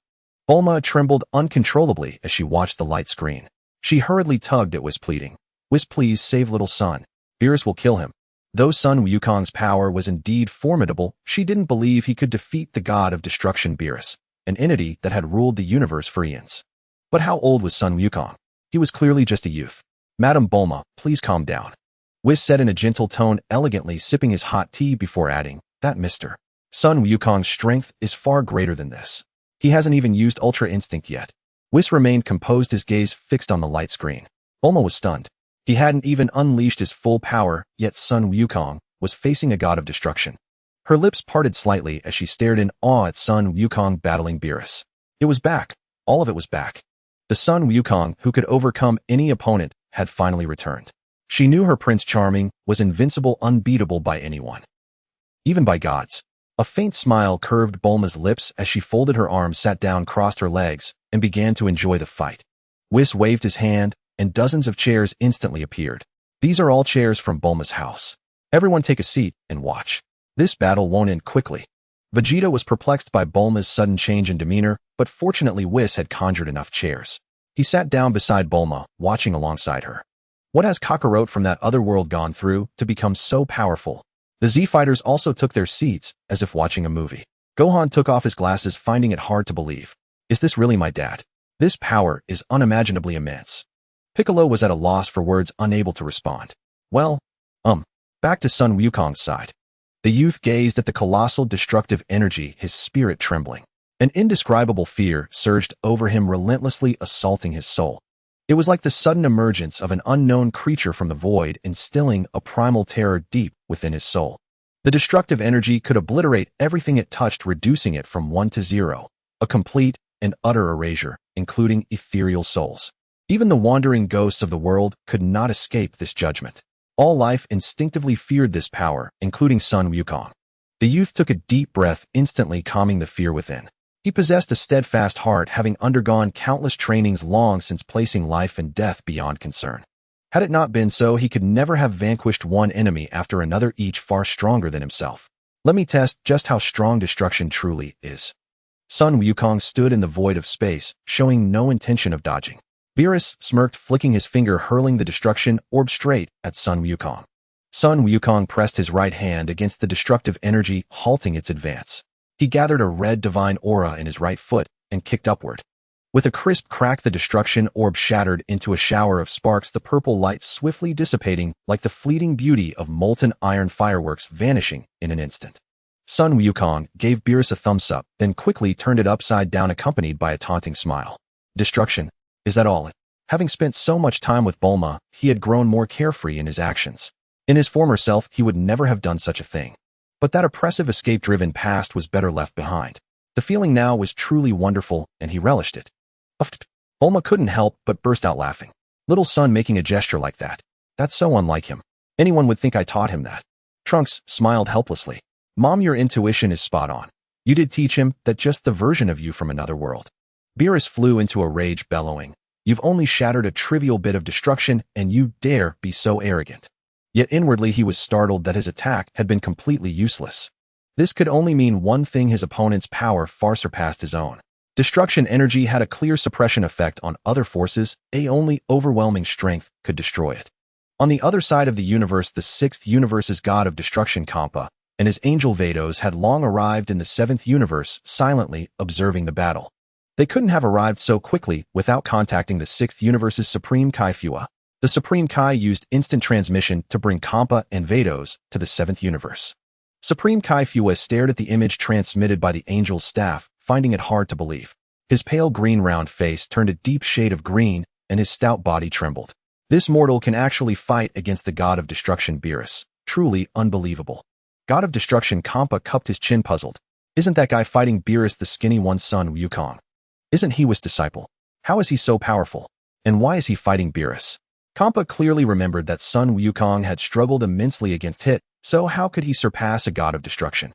Bulma trembled uncontrollably as she watched the light screen. She hurriedly tugged at Whis, pleading. Whis, please save Little Son. Beerus will kill him. Though Son Wukong's power was indeed formidable, she didn't believe he could defeat the God of Destruction, Beerus, an entity that had ruled the universe for eons. But how old was Son Wukong? He was clearly just a youth. Madam Bulma, please calm down. Whis said in a gentle tone, elegantly sipping his hot tea before adding, that Mr. Son Wukong's strength is far greater than this. He hasn't even used Ultra Instinct yet. Whis remained composed, his gaze fixed on the light screen. Bulma was stunned. He hadn't even unleashed his full power, yet Sun Wukong was facing a god of destruction. Her lips parted slightly as she stared in awe at Sun Wukong battling Beerus. It was back. All of it was back. The Sun Wukong who could overcome any opponent had finally returned. She knew her Prince Charming was invincible, unbeatable by anyone. Even by gods. A faint smile curved Bulma's lips as she folded her arms, sat down, crossed her legs, and began to enjoy the fight. Whis waved his hand, and dozens of chairs instantly appeared. These are all chairs from Bulma's house. Everyone take a seat and watch. This battle won't end quickly. Vegeta was perplexed by Bulma's sudden change in demeanor, but fortunately Whis had conjured enough chairs. He sat down beside Bulma, watching alongside her. What has Kakarot from that other world gone through to become so powerful? The Z-Fighters also took their seats, as if watching a movie. Gohan took off his glasses, finding it hard to believe. Is this really my dad? This power is unimaginably immense. Piccolo was at a loss for words, unable to respond. Well, back to Sun Wukong's side. The youth gazed at the colossal destructive energy, his spirit trembling. An indescribable fear surged over him, relentlessly assaulting his soul. It was like the sudden emergence of an unknown creature from the void, instilling a primal terror deep within his soul. The destructive energy could obliterate everything it touched, reducing it from 1 to 0, a complete and utter erasure, including ethereal souls. Even the wandering ghosts of the world could not escape this judgment. All life instinctively feared this power, including Sun Wukong. The youth took a deep breath, instantly calming the fear within. He possessed a steadfast heart, having undergone countless trainings long since, placing life and death beyond concern. Had it not been so, he could never have vanquished one enemy after another, each far stronger than himself. Let me test just how strong destruction truly is. Sun Wukong stood in the void of space, showing no intention of dodging. Beerus smirked, flicking his finger, hurling the destruction orb straight at Sun Wukong. Sun Wukong pressed his right hand against the destructive energy, halting its advance. He gathered a red divine aura in his right foot and kicked upward. With a crisp crack, the destruction orb shattered into a shower of sparks, the purple light swiftly dissipating like the fleeting beauty of molten iron fireworks, vanishing in an instant. Sun Wukong gave Beerus a thumbs up, then quickly turned it upside down, accompanied by a taunting smile. Destruction? Is that all? Having spent so much time with Bulma, he had grown more carefree in his actions. In his former self, he would never have done such a thing. But that oppressive, escape-driven past was better left behind. The feeling now was truly wonderful, and he relished it. Bulma couldn't help but burst out laughing. Little son making a gesture like that. That's so unlike him. Anyone would think I taught him that. Trunks smiled helplessly. Mom, your intuition is spot on. You did teach him that, just the version of you from another world. Beerus flew into a rage, bellowing. You've only shattered a trivial bit of destruction, and you dare be so arrogant. Yet inwardly he was startled that his attack had been completely useless. This could only mean one thing: his opponent's power far surpassed his own. Destruction energy had a clear suppression effect on other forces, only overwhelming strength could destroy it. On the other side of the universe, the sixth universe's god of destruction, Kampa, and his angel Vados had long arrived in the seventh universe, silently observing the battle. They couldn't have arrived so quickly without contacting the sixth universe's Supreme Kai Fua. The Supreme Kai used instant transmission to bring Kampa and Vados to the seventh universe. Supreme Kai Fua stared at the image transmitted by the angel's staff, finding it hard to believe. His pale green round face turned a deep shade of green, and his stout body trembled. This mortal can actually fight against the god of destruction, Beerus. Truly unbelievable. God of destruction. Kampa cupped his chin, puzzled. Isn't that guy fighting Beerus the skinny one, Sun Wukong? Isn't he Whis' disciple? How is he so powerful? And why is he fighting Beerus? Kampa clearly remembered that Sun Wukong had struggled immensely against Hit, so how could he surpass a god of destruction?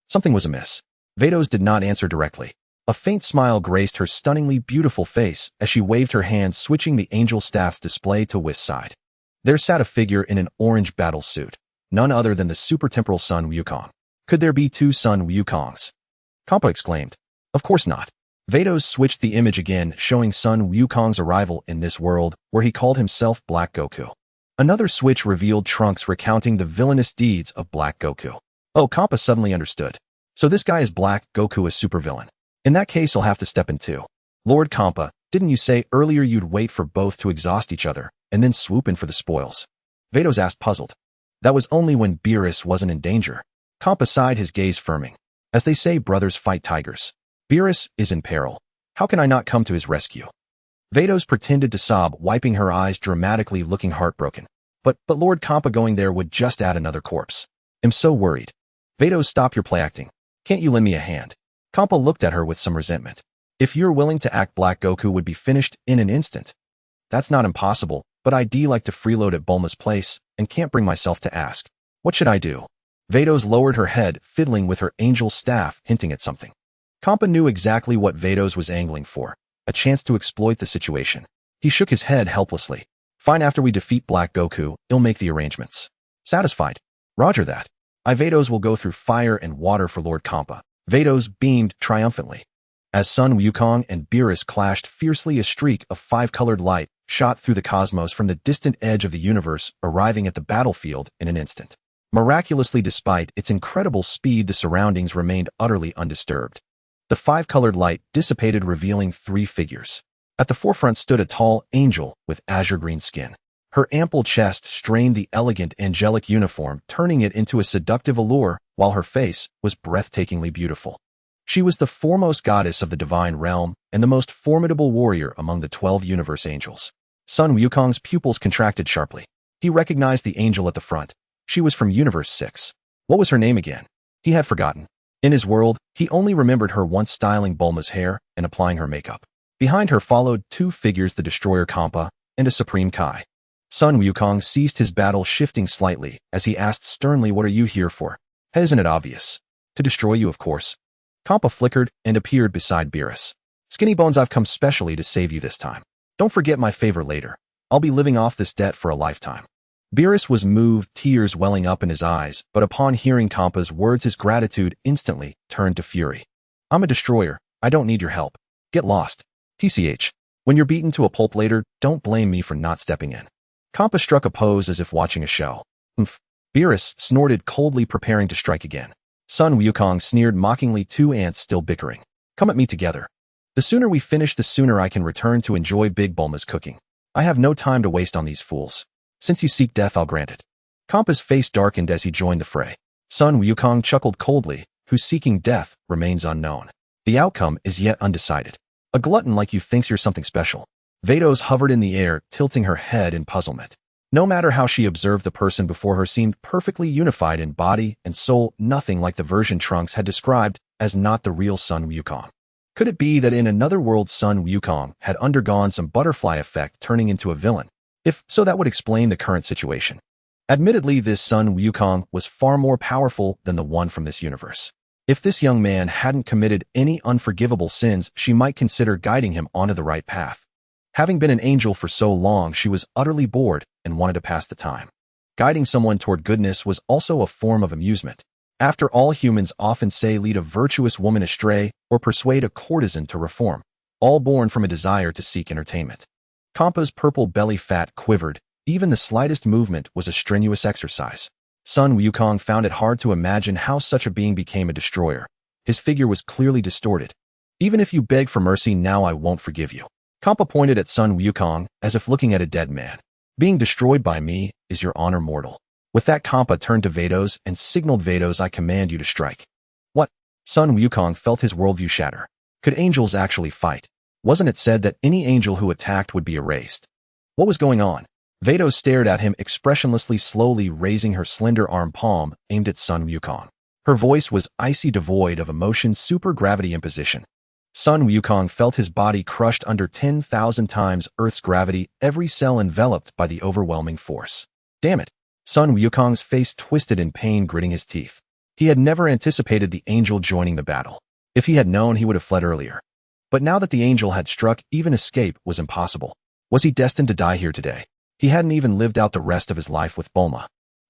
Something was amiss. Vados did not answer directly. A faint smile graced her stunningly beautiful face as she waved her hand, switching the angel staff's display to Whis' side. There sat a figure in an orange battle suit, none other than the supertemporal Sun Wukong. Could there be two Sun Wukongs? Kampa exclaimed. Of course not. Vados switched the image again, showing Sun Wukong's arrival in this world, where he called himself Black Goku. Another switch revealed Trunks recounting the villainous deeds of Black Goku. Oh, Kampa suddenly understood. So this guy is Black Goku, a supervillain. In that case, I'll have to step in too. Lord Kampa, didn't you say earlier you'd wait for both to exhaust each other, and then swoop in for the spoils? Vados asked, puzzled. That was only when Beerus wasn't in danger. Kampa sighed, his gaze firming. As they say, brothers fight tigers. Beerus is in peril. How can I not come to his rescue? Vados pretended to sob, wiping her eyes dramatically, looking heartbroken. But Lord Kampa going there would just add another corpse. I'm so worried. Vados, stop your play acting. Can't you lend me a hand? Kampa looked at her with some resentment. If you're willing to act, Black Goku would be finished in an instant. That's not impossible, but I'd like to freeload at Bulma's place, and can't bring myself to ask. What should I do? Vados lowered her head, fiddling with her angel staff, hinting at something. Kampa knew exactly what Vados was angling for, a chance to exploit the situation. He shook his head helplessly. Fine, after we defeat Black Goku, I'll make the arrangements. Satisfied? Roger that. Vados will go through fire and water for Lord Kampa. Vados beamed triumphantly. As Son Wukong and Beerus clashed fiercely, a streak of five-colored light shot through the cosmos from the distant edge of the universe, arriving at the battlefield in an instant. Miraculously, despite its incredible speed, the surroundings remained utterly undisturbed. The five-colored light dissipated, revealing three figures. At the forefront stood a tall angel with azure-green skin. Her ample chest strained the elegant angelic uniform, turning it into a seductive allure, while her face was breathtakingly beautiful. She was the foremost goddess of the divine realm and the most formidable warrior among the 12 universe angels. Son Wukong's pupils contracted sharply. He recognized the angel at the front. She was from Universe 6. What was her name again? He had forgotten. In his world, he only remembered her once styling Bulma's hair and applying her makeup. Behind her followed two figures, the destroyer Kampa and a supreme Kai. Son Wukong ceased his battle, shifting slightly, as he asked sternly, what are you here for? Isn't it obvious? To destroy you, of course. Kampa flickered and appeared beside Beerus. Skinny Bones, I've come specially to save you this time. Don't forget my favor later. I'll be living off this debt for a lifetime. Beerus was moved, tears welling up in his eyes, but upon hearing Kampa's words, his gratitude instantly turned to fury. I'm a destroyer. I don't need your help. Get lost. TCH. When you're beaten to a pulp later, don't blame me for not stepping in. Kampa struck a pose as if watching a show. Oomph. Beerus snorted coldly, preparing to strike again. Son Wukong sneered mockingly, two ants still bickering. Come at me together. The sooner we finish, the sooner I can return to enjoy Big Bulma's cooking. I have no time to waste on these fools. Since you seek death, I'll grant it. Kampa's face darkened as he joined the fray. Son Wukong chuckled coldly, who's seeking death remains unknown. The outcome is yet undecided. A glutton like you thinks you're something special. Vados hovered in the air, tilting her head in puzzlement. No matter how she observed, the person before her seemed perfectly unified in body and soul, nothing like the version Trunks had described as not the real Son Wukong. Could it be that in another world Son Wukong had undergone some butterfly effect, turning into a villain? If so, that would explain the current situation. Admittedly, this Son Wukong was far more powerful than the one from this universe. If this young man hadn't committed any unforgivable sins, she might consider guiding him onto the right path. Having been an angel for so long, she was utterly bored and wanted to pass the time. Guiding someone toward goodness was also a form of amusement. After all, humans often say lead a virtuous woman astray or persuade a courtesan to reform, all born from a desire to seek entertainment. Kampa's purple belly fat quivered. Even the slightest movement was a strenuous exercise. Son Wukong found it hard to imagine how such a being became a destroyer. His figure was clearly distorted. Even if you beg for mercy now, I won't forgive you. Kampa pointed at Son Wukong as if looking at a dead man. Being destroyed by me is your honor, mortal. With that, Kampa turned to Vados and signaled, Vados, I command you to strike. What? Son Wukong felt his worldview shatter. Could angels actually fight? Wasn't it said that any angel who attacked would be erased? What was going on? Vados stared at him expressionlessly, slowly raising her slender arm palm aimed at Son Wukong. Her voice was icy, devoid of emotion, supergravity imposition. Son Wukong felt his body crushed under 10,000 times Earth's gravity, every cell enveloped by the overwhelming force. Damn it! Son Wukong's face twisted in pain, gritting his teeth. He had never anticipated the angel joining the battle. If he had known, he would have fled earlier. But now that the angel had struck, even escape was impossible. Was he destined to die here today? He hadn't even lived out the rest of his life with Bulma.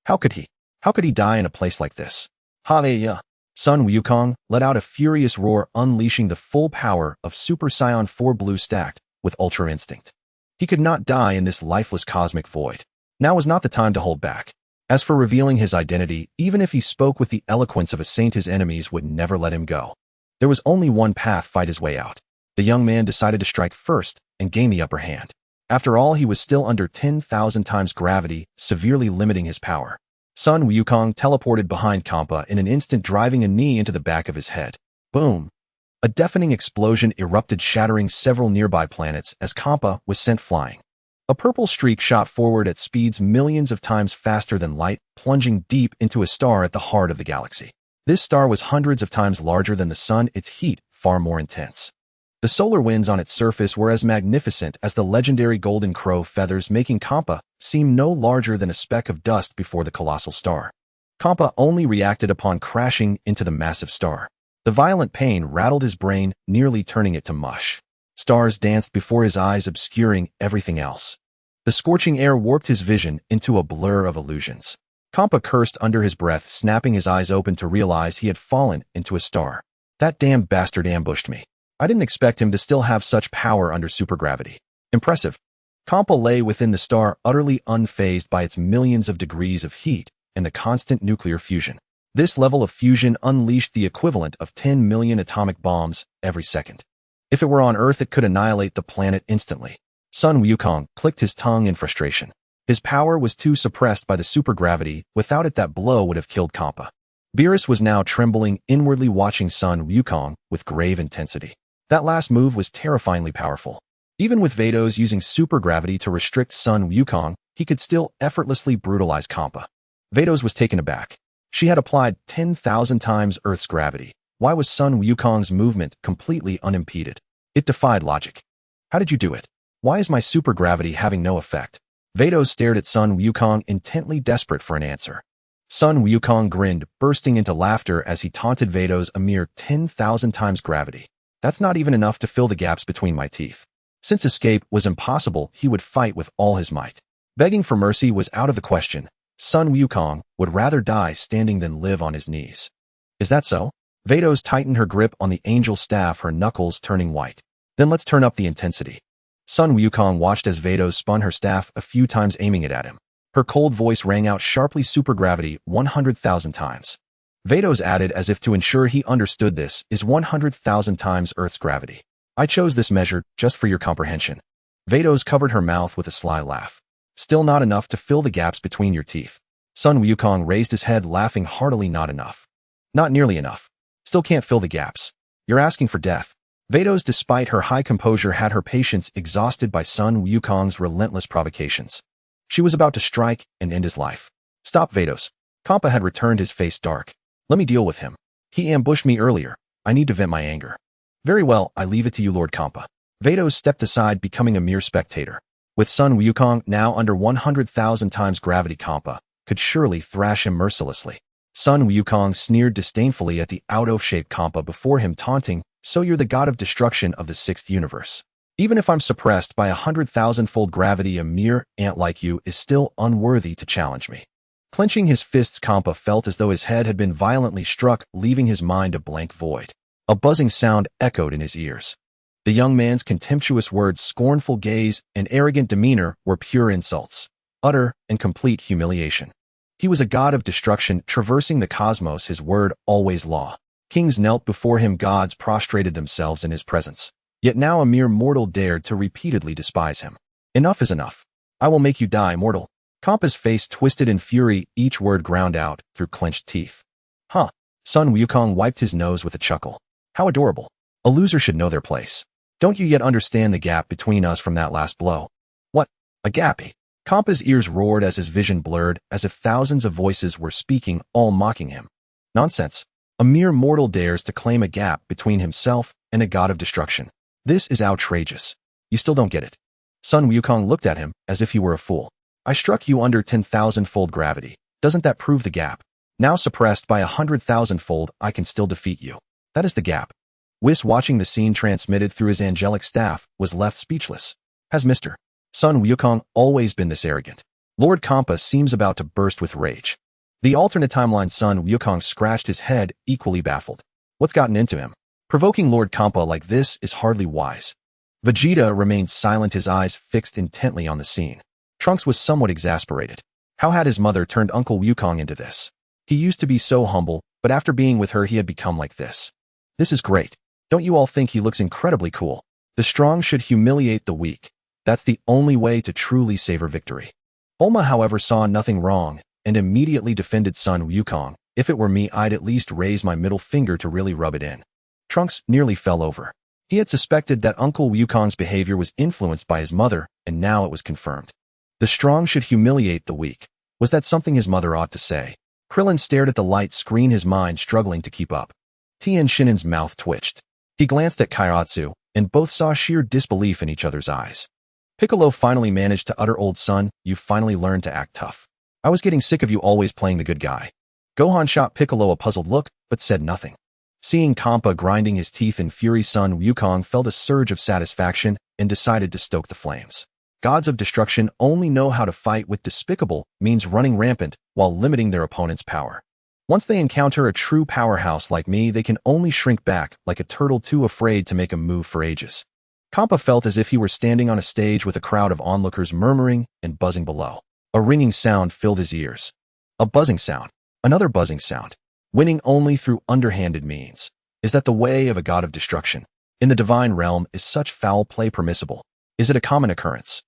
How could he? How could he die in a place like this? Ha-ya! Son Wukong let out a furious roar, unleashing the full power of Super Saiyan 4 Blue stacked with Ultra Instinct. He could not die in this lifeless cosmic void. Now was not the time to hold back. As for revealing his identity, even if he spoke with the eloquence of a saint, his enemies would never let him go. There was only one path: fight his way out. The young man decided to strike first and gain the upper hand. After all, he was still under 10,000 times gravity, severely limiting his power. Son Wukong teleported behind Kampa in an instant, driving a knee into the back of his head. Boom! A deafening explosion erupted, shattering several nearby planets as Kampa was sent flying. A purple streak shot forward at speeds millions of times faster than light, plunging deep into a star at the heart of the galaxy. This star was hundreds of times larger than the sun, its heat far more intense. The solar winds on its surface were as magnificent as the legendary golden crow feathers, making Kampa seem no larger than a speck of dust before the colossal star. Kampa only reacted upon crashing into the massive star. The violent pain rattled his brain, nearly turning it to mush. Stars danced before his eyes, obscuring everything else. The scorching air warped his vision into a blur of illusions. Kampa cursed under his breath, snapping his eyes open to realize he had fallen into a star. That damned bastard ambushed me. I didn't expect him to still have such power under supergravity. Impressive. Kampa lay within the star, utterly unfazed by its millions of degrees of heat and the constant nuclear fusion. This level of fusion unleashed the equivalent of 10 million atomic bombs every second. If it were on Earth, it could annihilate the planet instantly. Son Wukong clicked his tongue in frustration. His power was too suppressed by the supergravity. Without it, that blow would have killed Kampa. Beerus was now trembling, inwardly watching Son Wukong with grave intensity. That last move was terrifyingly powerful. Even with Vados using supergravity to restrict Son Wukong, he could still effortlessly brutalize Kampa. Vados was taken aback. She had applied 10,000 times Earth's gravity. Why was Son Wukong's movement completely unimpeded? It defied logic. How did you do it? Why is my supergravity having no effect? Vados stared at Son Wukong, intently desperate for an answer. Son Wukong grinned, bursting into laughter as he taunted Vados. A mere 10,000 times gravity. That's not even enough to fill the gaps between my teeth. Since escape was impossible, he would fight with all his might. Begging for mercy was out of the question. Son Wukong would rather die standing than live on his knees. Is that so? Vados tightened her grip on the angel staff, her knuckles turning white. Then let's turn up the intensity. Son Wukong watched as Vados spun her staff a few times, aiming it at him. Her cold voice rang out sharply, supergravity 100,000 times. Vados added, as if to ensure he understood, this is 100,000 times Earth's gravity. I chose this measure just for your comprehension. Vados covered her mouth with a sly laugh. Still not enough to fill the gaps between your teeth. Son Wukong raised his head, laughing heartily. Not enough. Not nearly enough. Still can't fill the gaps. You're asking for death. Vados, despite her high composure, had her patience exhausted by Son Wukong's relentless provocations. She was about to strike and end his life. Stop, Vados. Kampa had returned, his face dark. Let me deal with him. He ambushed me earlier. I need to vent my anger. Very well, I leave it to you, Lord Kampa. Vados stepped aside, becoming a mere spectator. With Son Wukong now under 100,000 times gravity, Kampa could surely thrash him mercilessly. Son Wukong sneered disdainfully at the out-of-shape Kampa before him, taunting, "So you're the god of destruction of the sixth universe. Even if I'm suppressed by 100,000-fold gravity, a mere ant like you is still unworthy to challenge me." Clenching his fists, Kampa felt as though his head had been violently struck, leaving his mind a blank void. A buzzing sound echoed in his ears. The young man's contemptuous words, scornful gaze, and arrogant demeanor were pure insults, utter and complete humiliation. He was a god of destruction, traversing the cosmos, his word always law. Kings knelt before him, gods prostrated themselves in his presence. Yet now a mere mortal dared to repeatedly despise him. Enough is enough. I will make you die, mortal. Kampa's face twisted in fury, each word ground out through clenched teeth. Huh. Son Wukong wiped his nose with a chuckle. How adorable. A loser should know their place. Don't you yet understand the gap between us from that last blow? What? A gap? Kampa's ears roared as his vision blurred, as if thousands of voices were speaking, all mocking him. Nonsense. A mere mortal dares to claim a gap between himself and a god of destruction. This is outrageous. You still don't get it. Son Wukong looked at him as if he were a fool. I struck you under 10,000-fold gravity. Doesn't that prove the gap? Now suppressed by 100,000-fold, I can still defeat you. That is the gap. Whis, watching the scene transmitted through his angelic staff, was left speechless. Has Mr. Son Wukong always been this arrogant? Lord Kampa seems about to burst with rage. The alternate timeline. Son Wukong scratched his head, equally baffled. What's gotten into him? Provoking Lord Kampa like this is hardly wise. Vegeta remained silent, his eyes fixed intently on the scene. Trunks was somewhat exasperated. How had his mother turned Uncle Wukong into this? He used to be so humble, but after being with her he had become like this. This is great. Don't you all think he looks incredibly cool? The strong should humiliate the weak. That's the only way to truly savor victory. Bulma, however, saw nothing wrong and immediately defended Son Wukong. If it were me, I'd at least raise my middle finger to really rub it in. Trunks nearly fell over. He had suspected that Uncle Wukong's behavior was influenced by his mother, and now it was confirmed. The strong should humiliate the weak. Was that something his mother ought to say? Krillin stared at the light screen, his mind struggling to keep up. Tien Shin'en's mouth twitched. He glanced at Kairatsu, and both saw sheer disbelief in each other's eyes. Piccolo finally managed to utter, "Old son, you finally learned to act tough. I was getting sick of you always playing the good guy." Gohan shot Piccolo a puzzled look, but said nothing. Seeing Kampa grinding his teeth in fury, Son Wukong felt a surge of satisfaction and decided to stoke the flames. Gods of destruction only know how to fight with despicable means running rampant while limiting their opponent's power. Once they encounter a true powerhouse like me, they can only shrink back like a turtle too afraid to make a move for ages. Kampa felt as if he were standing on a stage with a crowd of onlookers murmuring and buzzing below. A ringing sound filled his ears. A buzzing sound. Another buzzing sound. Winning only through underhanded means. Is that the way of a god of destruction? In the divine realm, is such foul play permissible? Is it a common occurrence?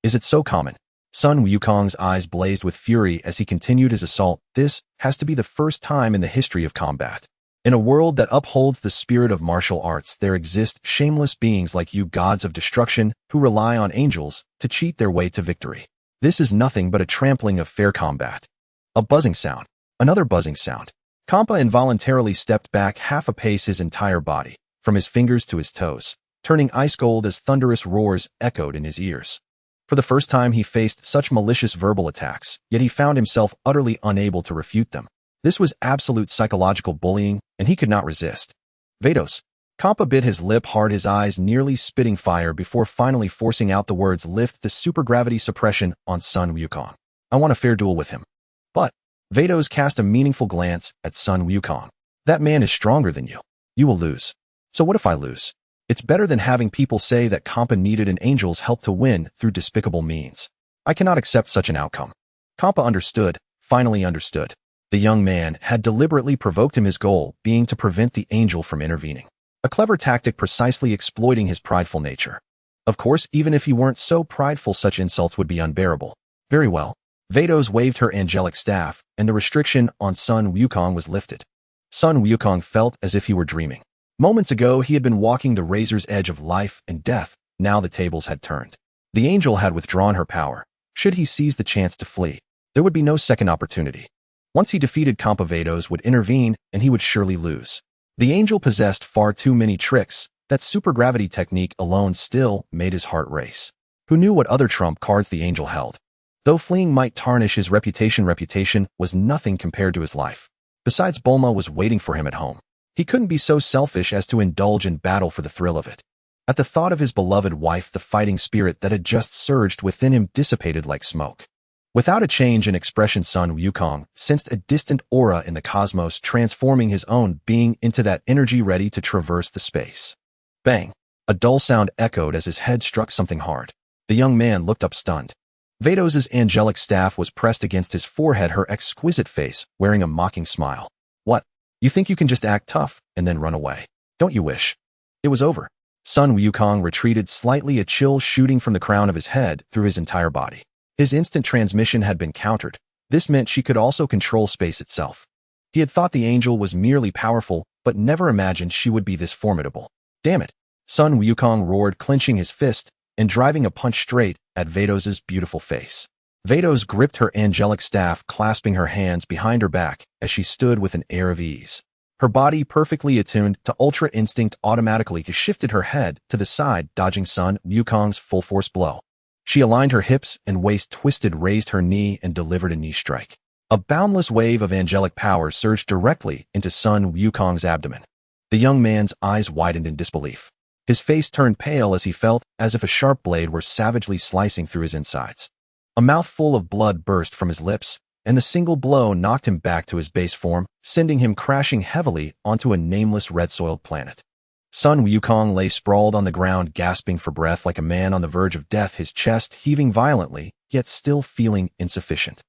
Is it so common? Son Wukong's eyes blazed with fury as he continued his assault. This has to be the first time in the history of combat. In a world that upholds the spirit of martial arts, there exist shameless beings like you, gods of destruction, who rely on angels to cheat their way to victory. This is nothing but a trampling of fair combat. A buzzing sound. Another buzzing sound. Kampa involuntarily stepped back half a pace, his entire body, from his fingers to his toes, turning ice cold as thunderous roars echoed in his ears. For the first time he faced such malicious verbal attacks, yet he found himself utterly unable to refute them. This was absolute psychological bullying, and he could not resist. Vados. Kampa bit his lip hard, his eyes nearly spitting fire before finally forcing out the words, "Lift the supergravity suppression on Son Wukong. I want a fair duel with him." But Vados cast a meaningful glance at Son Wukong. "That man is stronger than you. You will lose. So what if I lose? It's better than having people say that Kampa needed an angel's help to win through despicable means. I cannot accept such an outcome." Kampa understood, finally understood. The young man had deliberately provoked him, his goal being to prevent the angel from intervening. A clever tactic precisely exploiting his prideful nature. Of course, even if he weren't so prideful, such insults would be unbearable. Very well. Vados waved her angelic staff, and the restriction on Son Wukong was lifted. Son Wukong felt as if he were dreaming. Moments ago, he had been walking the razor's edge of life and death. Now the tables had turned. The angel had withdrawn her power. Should he seize the chance to flee, there would be no second opportunity. Once he defeated Kampa, Vados would intervene, and he would surely lose. The angel possessed far too many tricks. That supergravity technique alone still made his heart race. Who knew what other trump cards the angel held? Though fleeing might tarnish his reputation was nothing compared to his life. Besides, Bulma was waiting for him at home. He couldn't be so selfish as to indulge in battle for the thrill of it. At the thought of his beloved wife, the fighting spirit that had just surged within him dissipated like smoke. Without a change in expression, Son Wukong sensed a distant aura in the cosmos, transforming his own being into that energy ready to traverse the space. Bang! A dull sound echoed as his head struck something hard. The young man looked up stunned. Vados's angelic staff was pressed against his forehead, her exquisite face wearing a mocking smile. "What? You think you can just act tough and then run away? Don't you wish?" It was over. Son Wukong retreated slightly, a chill shooting from the crown of his head through his entire body. His instant transmission had been countered. This meant she could also control space itself. He had thought the angel was merely powerful, but never imagined she would be this formidable. Damn it! Son Wukong roared, clenching his fist and driving a punch straight at Vados's beautiful face. Vados gripped her angelic staff, clasping her hands behind her back as she stood with an air of ease. Her body, perfectly attuned to ultra instinct, automatically shifted her head to the side, dodging Son Wukong's full-force blow. She aligned her hips and waist, twisted, raised her knee, and delivered a knee strike. A boundless wave of angelic power surged directly into Son Wukong's abdomen. The young man's eyes widened in disbelief. His face turned pale as he felt as if a sharp blade were savagely slicing through his insides. A mouthful of blood burst from his lips, and the single blow knocked him back to his base form, sending him crashing heavily onto a nameless red-soiled planet. Son Wukong lay sprawled on the ground, gasping for breath like a man on the verge of death, his chest heaving violently, yet still feeling insufficient.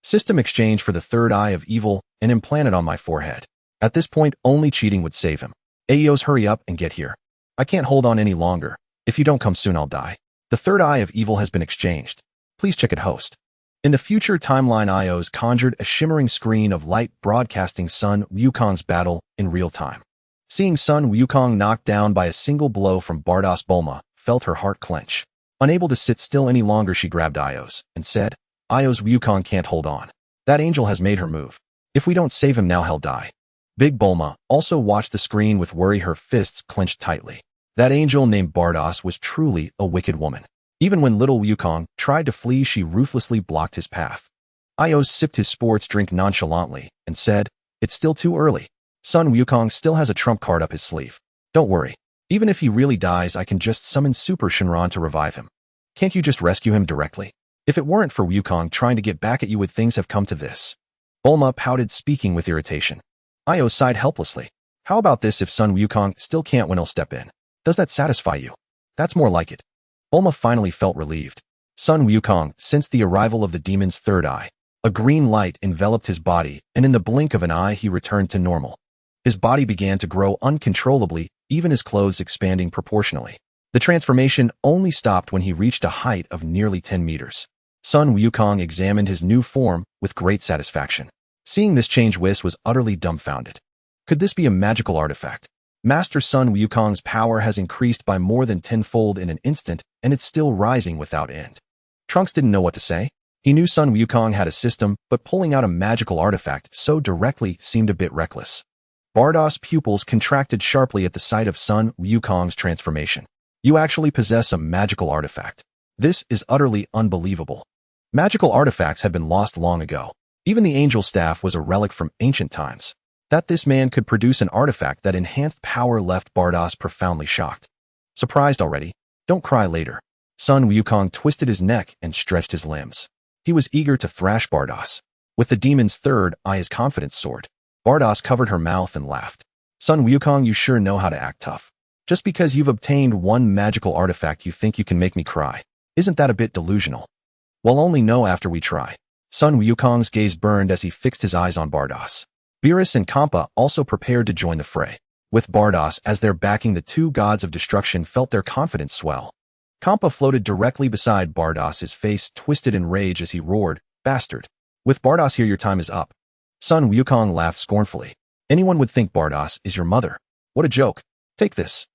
System exchange for the third eye of evil and implanted on my forehead. At this point, only cheating would save him. Aeos, hurry up and get here. I can't hold on any longer. If you don't come soon, I'll die. The third eye of evil has been exchanged. Please check it, host. In the future timeline, Ios conjured a shimmering screen of light broadcasting Son Wukong's battle in real time. Seeing Sun Wukong knocked down by a single blow from Bardos, Bulma felt her heart clench. Unable to sit still any longer, she grabbed Io's and said, "Io's, Wukong can't hold on. That angel has made her move. If we don't save him now, he'll die." Big Bulma also watched the screen with worry, her fists clenched tightly. That angel named Bardos was truly a wicked woman. Even when little Wukong tried to flee, she ruthlessly blocked his path. Io sipped his sports drink nonchalantly and said, "It's still too early. Son Wukong still has a trump card up his sleeve. Don't worry. Even if he really dies, I can just summon Super Shenron to revive him. Can't you just rescue him directly? If it weren't for Wukong trying to get back at you, would things have come to this?" Bulma pouted, speaking with irritation. Io sighed helplessly. "How about this? If Son Wukong still can't win, I'll step in. Does that satisfy you?" "That's more like it." Bulma finally felt relieved. Son Wukong sensed the arrival of the demon's third eye. A green light enveloped his body, and in the blink of an eye he returned to normal. His body began to grow uncontrollably, even his clothes expanding proportionally. The transformation only stopped when he reached a height of nearly 10 meters. Son Wukong examined his new form with great satisfaction. Seeing this change, Whis was utterly dumbfounded. Could this be a magical artifact? Master Son Wukong's power has increased by more than tenfold in an instant, and it's still rising without end. Trunks didn't know what to say. He knew Son Wukong had a system, but pulling out a magical artifact so directly seemed a bit reckless. Bardos' pupils contracted sharply at the sight of Son Wukong's transformation. "You actually possess a magical artifact. This is utterly unbelievable." Magical artifacts had been lost long ago. Even the angel staff was a relic from ancient times. That this man could produce an artifact that enhanced power left Bardos profoundly shocked. "Surprised already? Don't cry later." Son Wukong twisted his neck and stretched his limbs. He was eager to thrash Bardos. With the demon's third eye, his confidence soared. Bardos covered her mouth and laughed. "Son Wukong, you sure know how to act tough. Just because you've obtained one magical artifact, you think you can make me cry. Isn't that a bit delusional?" "We'll only know after we try." Son Wukong's gaze burned as he fixed his eyes on Bardos. Beerus and Kampa also prepared to join the fray. With Bardos as their backing, the two gods of destruction felt their confidence swell. Kampa floated directly beside Bardos, his face twisted in rage as he roared, "Bastard! With Bardos here, your time is up." Son Wukong laughed scornfully. "Anyone would think Bardos is your mother. What a joke. Take this."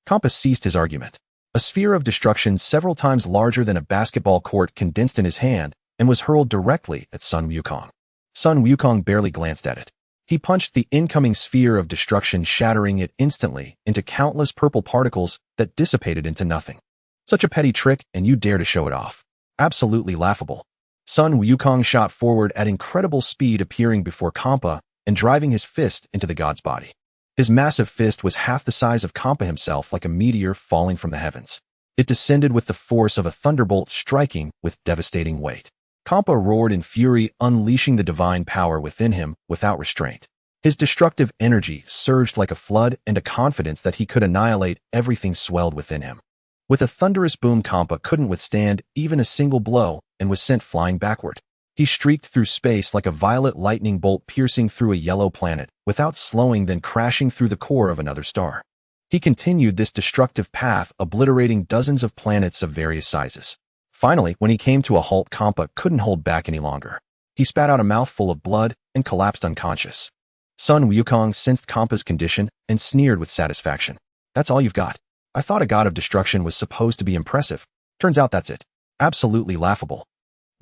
Kampa ceased his argument. A sphere of destruction several times larger than a basketball court condensed in his hand and was hurled directly at Son Wukong. Son Wukong barely glanced at it. He punched the incoming sphere of destruction, shattering it instantly into countless purple particles that dissipated into nothing. "Such a petty trick, and you dare to show it off. Absolutely laughable." Son Wukong shot forward at incredible speed, appearing before Kampa and driving his fist into the god's body. His massive fist was half the size of Kampa himself, like a meteor falling from the heavens. It descended with the force of a thunderbolt, striking with devastating weight. Kampa roared in fury, unleashing the divine power within him without restraint. His destructive energy surged like a flood, and a confidence that he could annihilate everything swelled within him. With a thunderous boom, Kampa couldn't withstand even a single blow and was sent flying backward. He streaked through space like a violet lightning bolt, piercing through a yellow planet without slowing, then crashing through the core of another star. He continued this destructive path, obliterating dozens of planets of various sizes. Finally, when he came to a halt, Kampa couldn't hold back any longer. He spat out a mouthful of blood and collapsed unconscious. Son Wukong sensed Kampa's condition and sneered with satisfaction. "That's all you've got? I thought a god of destruction was supposed to be impressive. Turns out that's it. Absolutely laughable."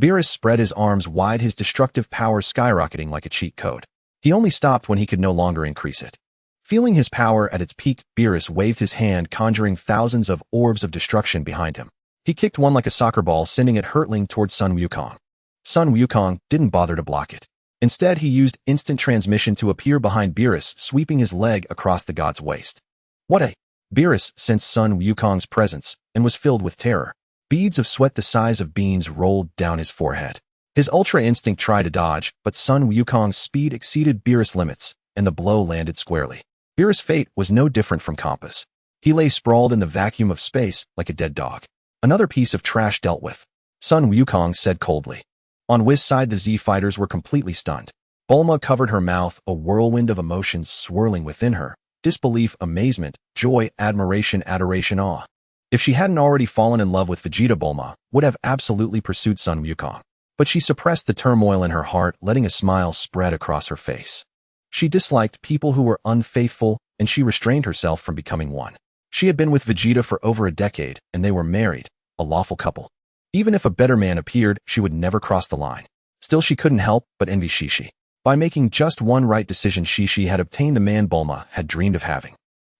Beerus spread his arms wide, his destructive power skyrocketing like a cheat code. He only stopped when he could no longer increase it. Feeling his power at its peak, Beerus waved his hand, conjuring thousands of orbs of destruction behind him. He kicked one like a soccer ball, sending it hurtling towards Son Wukong. Son Wukong didn't bother to block it. Instead, he used instant transmission to appear behind Beerus, sweeping his leg across the god's waist. "What a..." Beerus sensed Son Wukong's presence and was filled with terror. Beads of sweat the size of beans rolled down his forehead. His ultra instinct tried to dodge, but Son Wukong's speed exceeded Beerus' limits, and the blow landed squarely. Beerus' fate was no different from Kampa's. He lay sprawled in the vacuum of space like a dead dog. "Another piece of trash dealt with," Son Wukong said coldly. On Whis' side, the Z fighters were completely stunned. Bulma covered her mouth, a whirlwind of emotions swirling within her. Disbelief, amazement, joy, admiration, adoration, awe. If she hadn't already fallen in love with Vegeta, Bulma would have absolutely pursued Son Wukong. But she suppressed the turmoil in her heart, letting a smile spread across her face. She disliked people who were unfaithful, and she restrained herself from becoming one. She had been with Vegeta for over a decade, and they were married, a lawful couple. Even if a better man appeared, she would never cross the line. Still, she couldn't help but envy Shishi. By making just one right decision, Shishi had obtained the man Bulma had dreamed of having.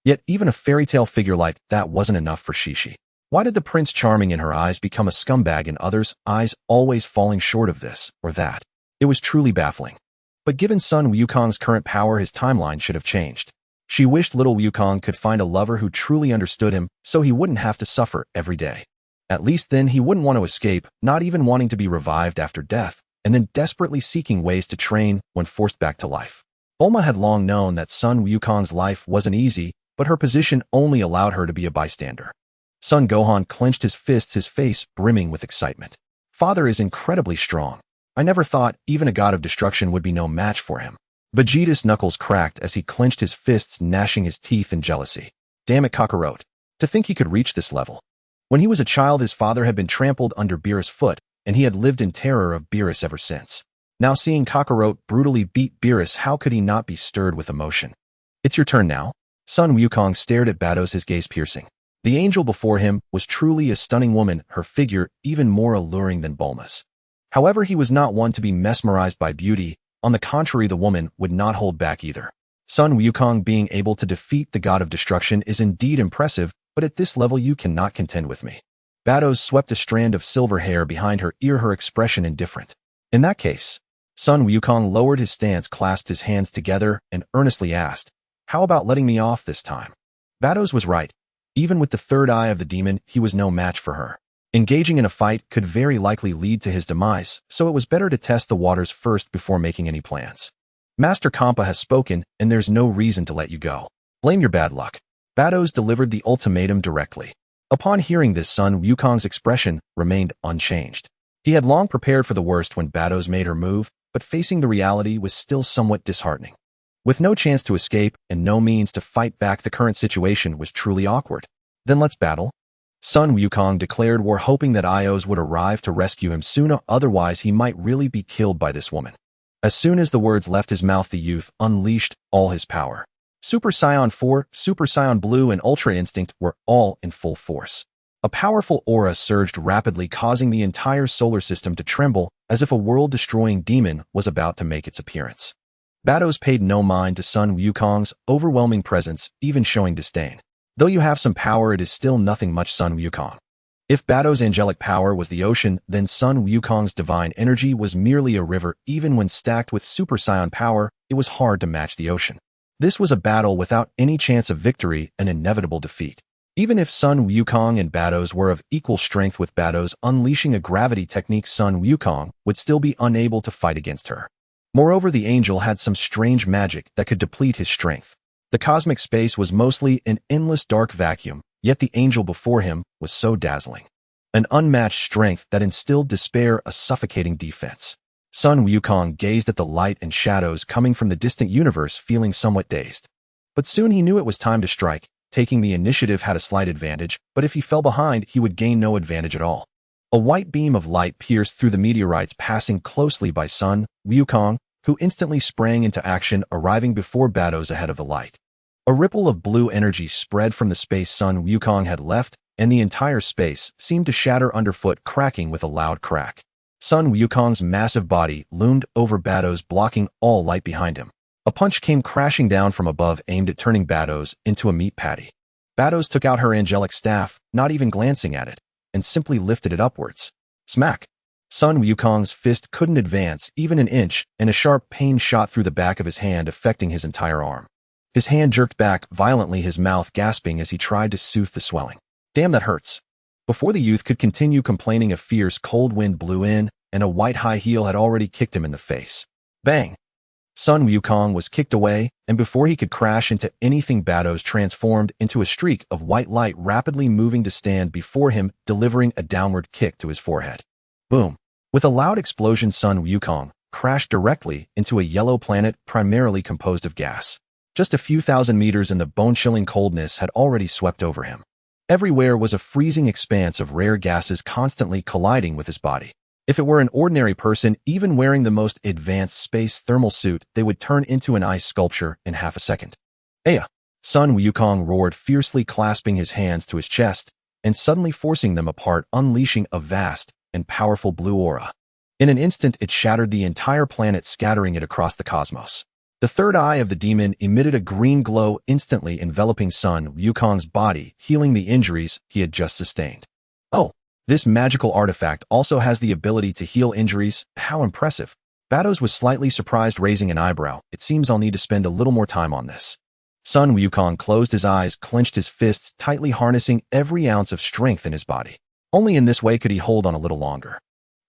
Yet even a fairy tale figure like that wasn't enough for Shishi. Why did the Prince Charming in her eyes become a scumbag in others' eyes, always falling short of this or that? It was truly baffling. But given Son Wukong's current power, his timeline should have changed. She wished little Wukong could find a lover who truly understood him, so he wouldn't have to suffer every day. At least then he wouldn't want to escape, not even wanting to be revived after death, and then desperately seeking ways to train when forced back to life. Bulma had long known that Son Wukong's life wasn't easy, but her position only allowed her to be a bystander. Son Gohan clenched his fists, his face brimming with excitement. Father is incredibly strong. I never thought even a god of destruction would be no match for him. Vegeta's knuckles cracked as he clenched his fists, gnashing his teeth in jealousy. Damn it, Kakarot. To think he could reach this level. When he was a child, his father had been trampled under Beerus' foot, and he had lived in terror of Beerus ever since. Now seeing Kakarot brutally beat Beerus, how could he not be stirred with emotion? It's your turn now. Son Wukong stared at Bados, his gaze piercing. The angel before him was truly a stunning woman, her figure even more alluring than Bulma's. However, he was not one to be mesmerized by beauty. On the contrary, the woman would not hold back either. Son Wukong being able to defeat the god of destruction is indeed impressive, but at this level you cannot contend with me. Bados swept a strand of silver hair behind her ear, her expression indifferent. In that case, Son Wukong lowered his stance, clasped his hands together, and earnestly asked, "How about letting me off this time?" Bados was right. Even with the third eye of the demon, he was no match for her. Engaging in a fight could very likely lead to his demise, so it was better to test the waters first before making any plans. Master Kampa has spoken, and there's no reason to let you go. Blame your bad luck. Bados delivered the ultimatum directly. Upon hearing this, Son Wukong's expression remained unchanged. He had long prepared for the worst when Bados made her move, but facing the reality was still somewhat disheartening. With no chance to escape and no means to fight back, the current situation was truly awkward. Then let's battle. Son Wukong declared war, hoping that Ios would arrive to rescue him sooner, otherwise he might really be killed by this woman. As soon as the words left his mouth, the youth unleashed all his power. Super Saiyan 4, Super Saiyan Blue, and Ultra Instinct were all in full force. A powerful aura surged rapidly, causing the entire solar system to tremble, as if a world-destroying demon was about to make its appearance. Bados paid no mind to Son Wukong's overwhelming presence, even showing disdain. Though you have some power, it is still nothing much, Son Wukong. If Bados' angelic power was the ocean, then Son Wukong's divine energy was merely a river. Even when stacked with Super Saiyan power, it was hard to match the ocean. This was a battle without any chance of victory, an inevitable defeat. Even if Son Wukong and Bados were of equal strength, with Bados unleashing a gravity technique, Son Wukong would still be unable to fight against her. Moreover, the angel had some strange magic that could deplete his strength. The cosmic space was mostly an endless dark vacuum, yet the angel before him was so dazzling. An unmatched strength that instilled despair, a suffocating defense. Son Wukong gazed at the light and shadows coming from the distant universe, feeling somewhat dazed. But soon he knew it was time to strike. Taking the initiative had a slight advantage, but if he fell behind, he would gain no advantage at all. A white beam of light pierced through the meteorites, passing closely by Son Wukong, who instantly sprang into action, arriving before Bados ahead of the light. A ripple of blue energy spread from the space Son Wukong had left, and the entire space seemed to shatter underfoot, cracking with a loud crack. Son Wukong's massive body loomed over Bados, blocking all light behind him. A punch came crashing down from above, aimed at turning Bados into a meat patty. Bados took out her angelic staff, not even glancing at it, and simply lifted it upwards. Smack! Son Wukong's fist couldn't advance even an inch, and a sharp pain shot through the back of his hand, affecting his entire arm. His hand jerked back violently, his mouth gasping as he tried to soothe the swelling. Damn, that hurts. Before the youth could continue complaining, a fierce cold wind blew in, and a white high heel had already kicked him in the face. Bang! Son Wukong was kicked away, and before he could crash into anything, Bados transformed into a streak of white light, rapidly moving to stand before him, delivering a downward kick to his forehead. Boom! With a loud explosion, Son Wukong crashed directly into a yellow planet primarily composed of gas. Just a few thousand meters, and the bone-chilling coldness had already swept over him. Everywhere was a freezing expanse of rare gases constantly colliding with his body. If it were an ordinary person, even wearing the most advanced space thermal suit, they would turn into an ice sculpture in half a second. Aya! Son Wukong roared fiercely, clasping his hands to his chest and suddenly forcing them apart, unleashing a vast and powerful blue aura. In an instant, it shattered the entire planet, scattering it across the cosmos. The third eye of the demon emitted a green glow, instantly enveloping Son Wukong's body, healing the injuries he had just sustained. Oh, this magical artifact also has the ability to heal injuries. How impressive. Battles was slightly surprised, raising an eyebrow. It seems I'll need to spend a little more time on this. Son Wukong closed his eyes, clenched his fists, tightly harnessing every ounce of strength in his body. Only in this way could he hold on a little longer.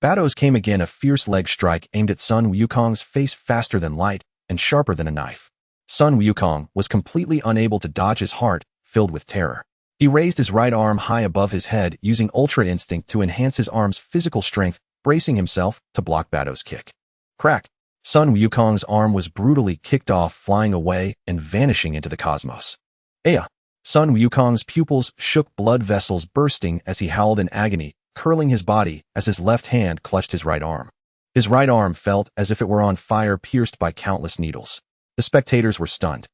Battles came again, a fierce leg strike aimed at Son Wukong's face, faster than light and sharper than a knife. Son Wukong was completely unable to dodge, his heart filled with terror. He raised his right arm high above his head, using Ultra Instinct to enhance his arm's physical strength, bracing himself to block Battle's kick. Crack! Son Wukong's arm was brutally kicked off, flying away and vanishing into the cosmos. Aya! Son Wukong's pupils shook, blood vessels bursting as he howled in agony, curling his body as his left hand clutched his right arm. His right arm felt as if it were on fire, pierced by countless needles. The spectators were stunned.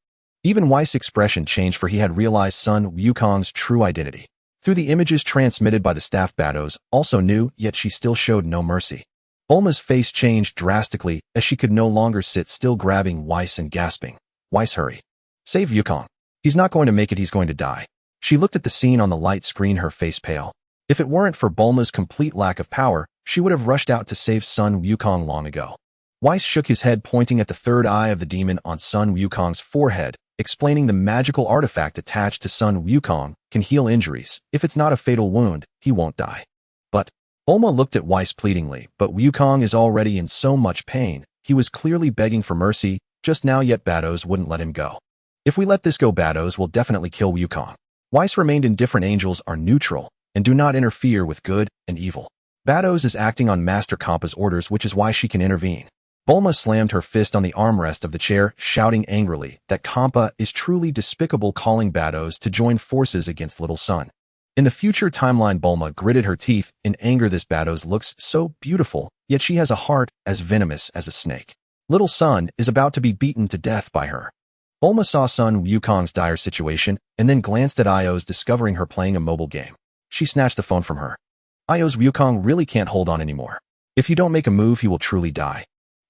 Even Weiss' expression changed, for he had realized Son Wukong's true identity. Through the images transmitted by the staff, Battles also knew, yet she still showed no mercy. Bulma's face changed drastically as she could no longer sit still, grabbing Weiss and gasping. Weiss, hurry. Save Wukong. He's not going to make it, he's going to die. She looked at the scene on the light screen, her face pale. If it weren't for Bulma's complete lack of power, she would have rushed out to save Son Wukong long ago. Weiss shook his head, pointing at the third eye of the demon on Son Wukong's forehead, explaining the magical artifact attached to Son Wukong can heal injuries. If it's not a fatal wound, he won't die. But Bulma looked at Weiss pleadingly, but Wukong is already in so much pain. He was clearly begging for mercy just now, yet Battles wouldn't let him go. If we let this go, Battles will definitely kill Wukong. Weiss remained indifferent. Angels are neutral and do not interfere with good and evil. Battles is acting on Master Kampa's orders, which is why she can intervene. Bulma slammed her fist on the armrest of the chair, shouting angrily that Kampa is truly despicable, calling Battles to join forces against Little Son. In the future timeline, Bulma gritted her teeth in anger. This Battles looks so beautiful, yet she has a heart as venomous as a snake. Little Son is about to be beaten to death by her. Bulma saw Son Wukong's dire situation and then glanced at Io's, discovering her playing a mobile game. She snatched the phone from her. Io's, Wukong really can't hold on anymore. If you don't make a move, he will truly die.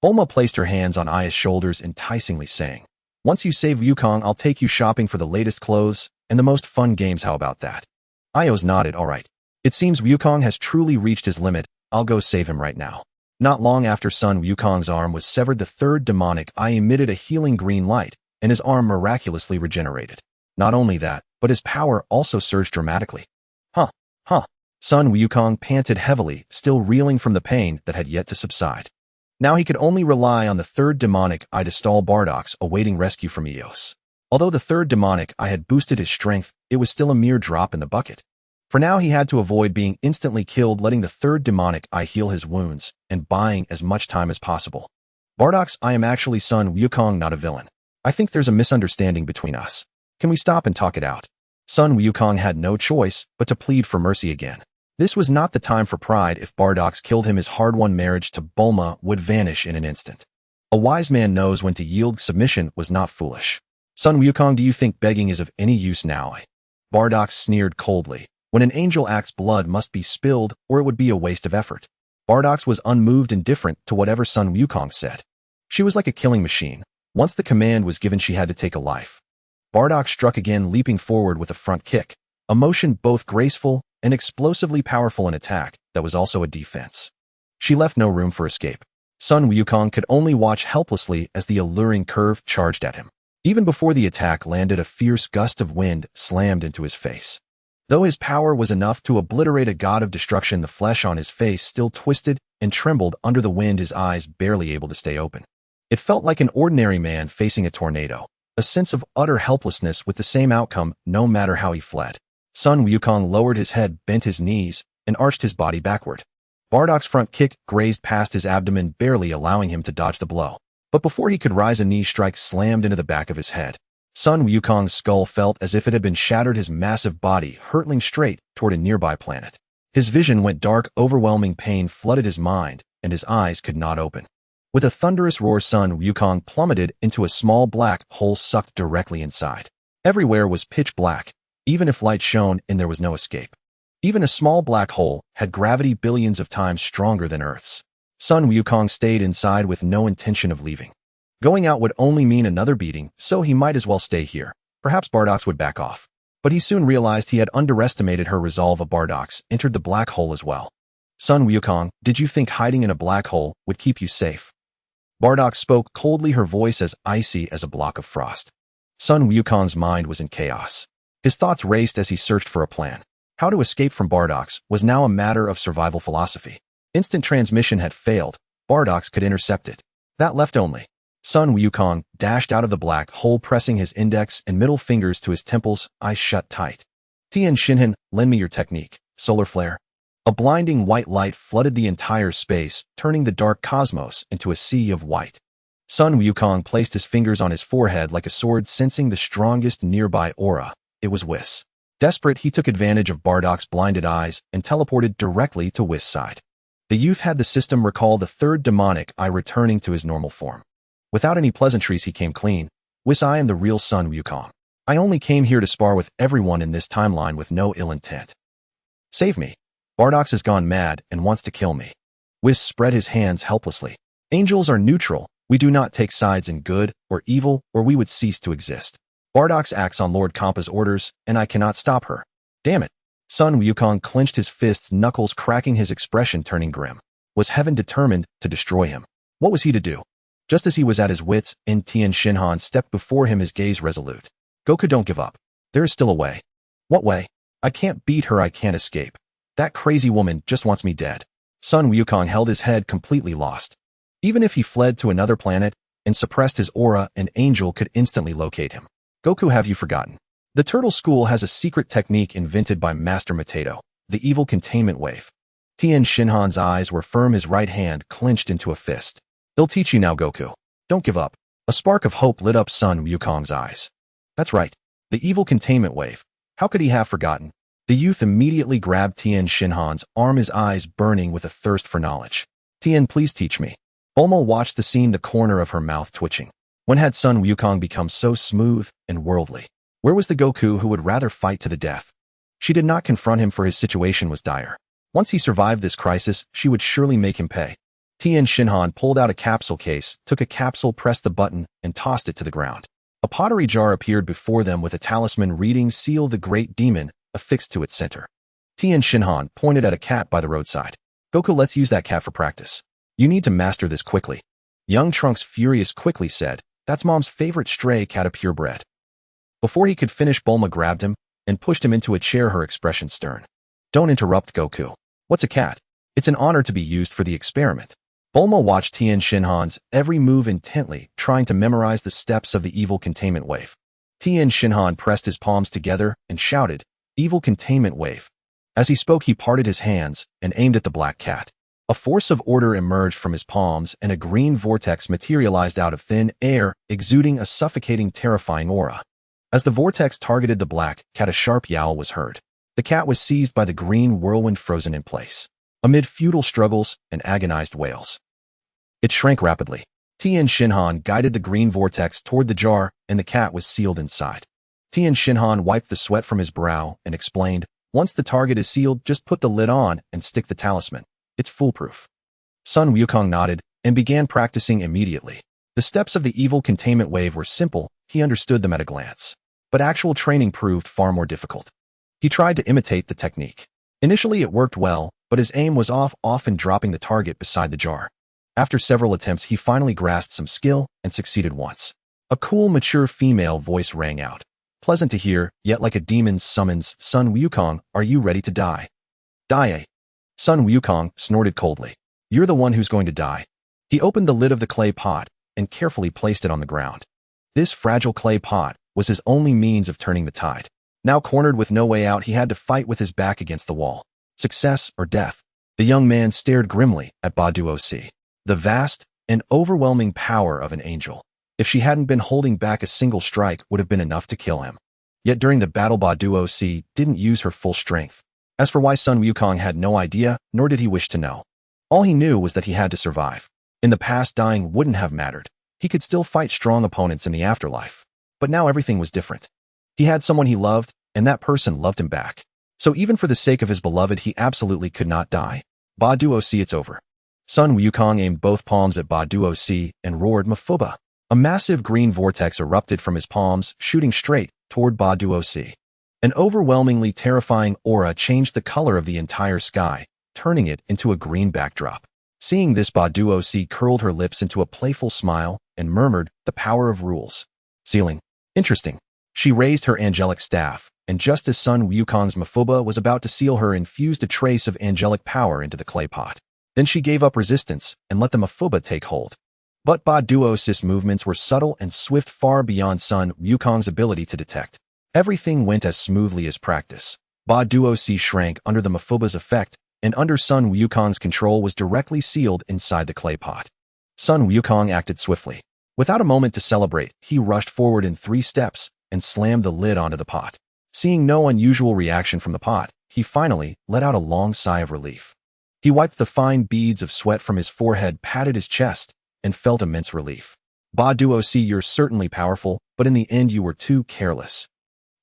Bulma placed her hands on Aya's shoulders, enticingly saying, once you save Wukong, I'll take you shopping for the latest clothes and the most fun games. How about that? Io's nodded. All right. It seems Wukong has truly reached his limit. I'll go save him right now. Not long after Son Wukong's arm was severed, the third demonic eye emitted a healing green light, and his arm miraculously regenerated. Not only that, but his power also surged dramatically. Huh. Son Wukong panted heavily, still reeling from the pain that had yet to subside. Now he could only rely on the third demonic eye to stall Bardock's awaiting rescue from Eos. Although the third demonic eye had boosted his strength, it was still a mere drop in the bucket. For now, he had to avoid being instantly killed, letting the third demonic eye heal his wounds and buying as much time as possible. Bardock's, I am actually Son Wukong, not a villain. I think there's a misunderstanding between us. Can we stop and talk it out? Son Wukong had no choice but to plead for mercy again. This was not the time for pride. If Bardock's killed him, his hard-won marriage to Bulma would vanish in an instant. A wise man knows when to yield. Submission was not foolish. Son Wukong, do you think begging is of any use now? Bardock sneered coldly. When an angel acts, blood must be spilled, or it would be a waste of effort. Bardock was unmoved, indifferent to whatever Son Wukong said. She was like a killing machine. Once the command was given, she had to take a life. Bardock struck again, leaping forward with a front kick, a motion both graceful and explosively powerful, an attack that was also a defense. She left no room for escape. Son Wukong could only watch helplessly as the alluring curve charged at him. Even before the attack landed, a fierce gust of wind slammed into his face. Though his power was enough to obliterate a god of destruction, the flesh on his face still twisted and trembled under the wind, his eyes barely able to stay open. It felt like an ordinary man facing a tornado, a sense of utter helplessness with the same outcome no matter how he fled. Son Wukong lowered his head, bent his knees, and arched his body backward. Bardock's front kick grazed past his abdomen, barely allowing him to dodge the blow. But before he could rise, a knee strike slammed into the back of his head. Son Wukong's skull felt as if it had been shattered, his massive body hurtling straight toward a nearby planet. His vision went dark, overwhelming pain flooded his mind, and his eyes could not open. With a thunderous roar, Son Wukong plummeted into a small black hole, sucked directly inside. Everywhere was pitch black. Even if light shone in, there was no escape. Even a small black hole had gravity billions of times stronger than Earth's. Son Wukong stayed inside with no intention of leaving. Going out would only mean another beating, so he might as well stay here. Perhaps Bardock's would back off. But he soon realized he had underestimated her resolve. Bardock's entered the black hole as well. Son Wukong, did you think hiding in a black hole would keep you safe? Bardock spoke coldly, her voice as icy as a block of frost. Son Wukong's mind was in chaos. His thoughts raced as he searched for a plan. How to escape from Bardock's was now a matter of survival philosophy. Instant transmission had failed. Bardock's could intercept it. That left only. Son Wukong dashed out of the black hole, pressing his index and middle fingers to his temples, eyes shut tight. Tian Xinhan, lend me your technique. Solar flare. A blinding white light flooded the entire space, turning the dark cosmos into a sea of white. Son Wukong placed his fingers on his forehead like a sword, sensing the strongest nearby aura. It was Whis. Desperate, he took advantage of Bardock's blinded eyes and teleported directly to Whis' side. The youth had the system recall the third demonic eye, returning to his normal form. Without any pleasantries, he came clean. Whis, I am the real Son Wukong. I only came here to spar with everyone in this timeline with no ill intent. Save me. Bardock's has gone mad and wants to kill me. Whis spread his hands helplessly. Angels are neutral. We do not take sides in good or evil, or we would cease to exist. Bardock's acts on Lord Kampa's orders, and I cannot stop her. Damn it. Son Wukong clenched his fists, knuckles cracking, his expression turning grim. Was heaven determined to destroy him? What was he to do? Just as he was at his wits' end, Tian Xinhan stepped before him, his gaze resolute. Goku, don't give up. There is still a way. What way? I can't beat her, I can't escape. That crazy woman just wants me dead. Son Wukong held his head, completely lost. Even if he fled to another planet and suppressed his aura, an angel could instantly locate him. Goku, have you forgotten? The Turtle School has a secret technique invented by Master Matedo, the evil containment wave. Tian Xinhan's eyes were firm, his right hand clenched into a fist. They'll teach you now, Goku. Don't give up. A spark of hope lit up Son Wukong's eyes. That's right. The evil containment wave. How could he have forgotten? The youth immediately grabbed Tian Xinhan's arm, his eyes burning with a thirst for knowledge. Tian, please teach me. Bulma watched the scene, the corner of her mouth twitching. When had Son Wukong become so smooth and worldly? Where was the Goku who would rather fight to the death? She did not confront him, for his situation was dire. Once he survived this crisis, she would surely make him pay. Tian Xinhan pulled out a capsule case, took a capsule, pressed the button, and tossed it to the ground. A pottery jar appeared before them with a talisman reading Seal the Great Demon affixed to its center. Tian Xinhan pointed at a cat by the roadside. Goku, let's use that cat for practice. You need to master this quickly. Young Trunks, furious, quickly said, that's Mom's favorite stray cat, a purebred. Before he could finish, Bulma grabbed him and pushed him into a chair, her expression stern. Don't interrupt, Goku. What's a cat? It's an honor to be used for the experiment. Bulma watched Tian Xinhan's every move intently, trying to memorize the steps of the evil containment wave. Tian Xinhan pressed his palms together and shouted, Evil containment wave. As he spoke, he parted his hands and aimed at the black cat. A force of order emerged from his palms, and a green vortex materialized out of thin air, exuding a suffocating, terrifying aura. As the vortex targeted the black cat, a sharp yowl was heard. The cat was seized by the green whirlwind, frozen in place. Amid futile struggles and agonized wails, it shrank rapidly. Tian Xinhan guided the green vortex toward the jar, and the cat was sealed inside. Tian Xinhan wiped the sweat from his brow and explained, once the target is sealed, just put the lid on and stick the talisman. It's foolproof. Son Wukong nodded and began practicing immediately. The steps of the evil containment wave were simple, he understood them at a glance. But actual training proved far more difficult. He tried to imitate the technique. Initially it worked well, but his aim was off, often dropping the target beside the jar. After several attempts, he finally grasped some skill and succeeded once. A cool, mature female voice rang out. Pleasant to hear, yet like a demon's summons. Son Wukong, are you ready to die? Die. Son Wukong snorted coldly. You're the one who's going to die. He opened the lid of the clay pot and carefully placed it on the ground. This fragile clay pot was his only means of turning the tide. Now cornered with no way out, he had to fight with his back against the wall. Success or death? The young man stared grimly at Baduo. The vast and overwhelming power of an angel. If she hadn't been holding back, a single strike would have been enough to kill him. Yet during the battle, Baduo didn't use her full strength. As for why, Son Wukong had no idea, nor did he wish to know. All he knew was that he had to survive. In the past, dying wouldn't have mattered. He could still fight strong opponents in the afterlife. But now everything was different. He had someone he loved, and that person loved him back. So even for the sake of his beloved, he absolutely could not die. Ba Duo Si, it's over. Sun Wukong aimed both palms at Ba Duo Si and roared Mafuba. A massive green vortex erupted from his palms, shooting straight toward Ba Duo Si. An overwhelmingly terrifying aura changed the color of the entire sky, turning it into a green backdrop. Seeing this, Ba Duo Si curled her lips into a playful smile and murmured, "The power of rules. Sealing. Interesting." She raised her angelic staff, and just as Sun Wukong's Mafuba was about to seal her, infused a trace of angelic power into the clay pot. Then she gave up resistance and let the Mafuba take hold. But Ba Duo Si's movements were subtle and swift, far beyond Sun Wukong's ability to detect. Everything went as smoothly as practice. Ba Duo Si shrank under the Mafuba's effect, and under Sun Wukong's control was directly sealed inside the clay pot. Sun Wukong acted swiftly. Without a moment to celebrate, he rushed forward in 3 steps and slammed the lid onto the pot. Seeing no unusual reaction from the pot, he finally let out a long sigh of relief. He wiped the fine beads of sweat from his forehead, patted his chest, and felt immense relief. Ba Duo Si, you're certainly powerful, but in the end you were too careless.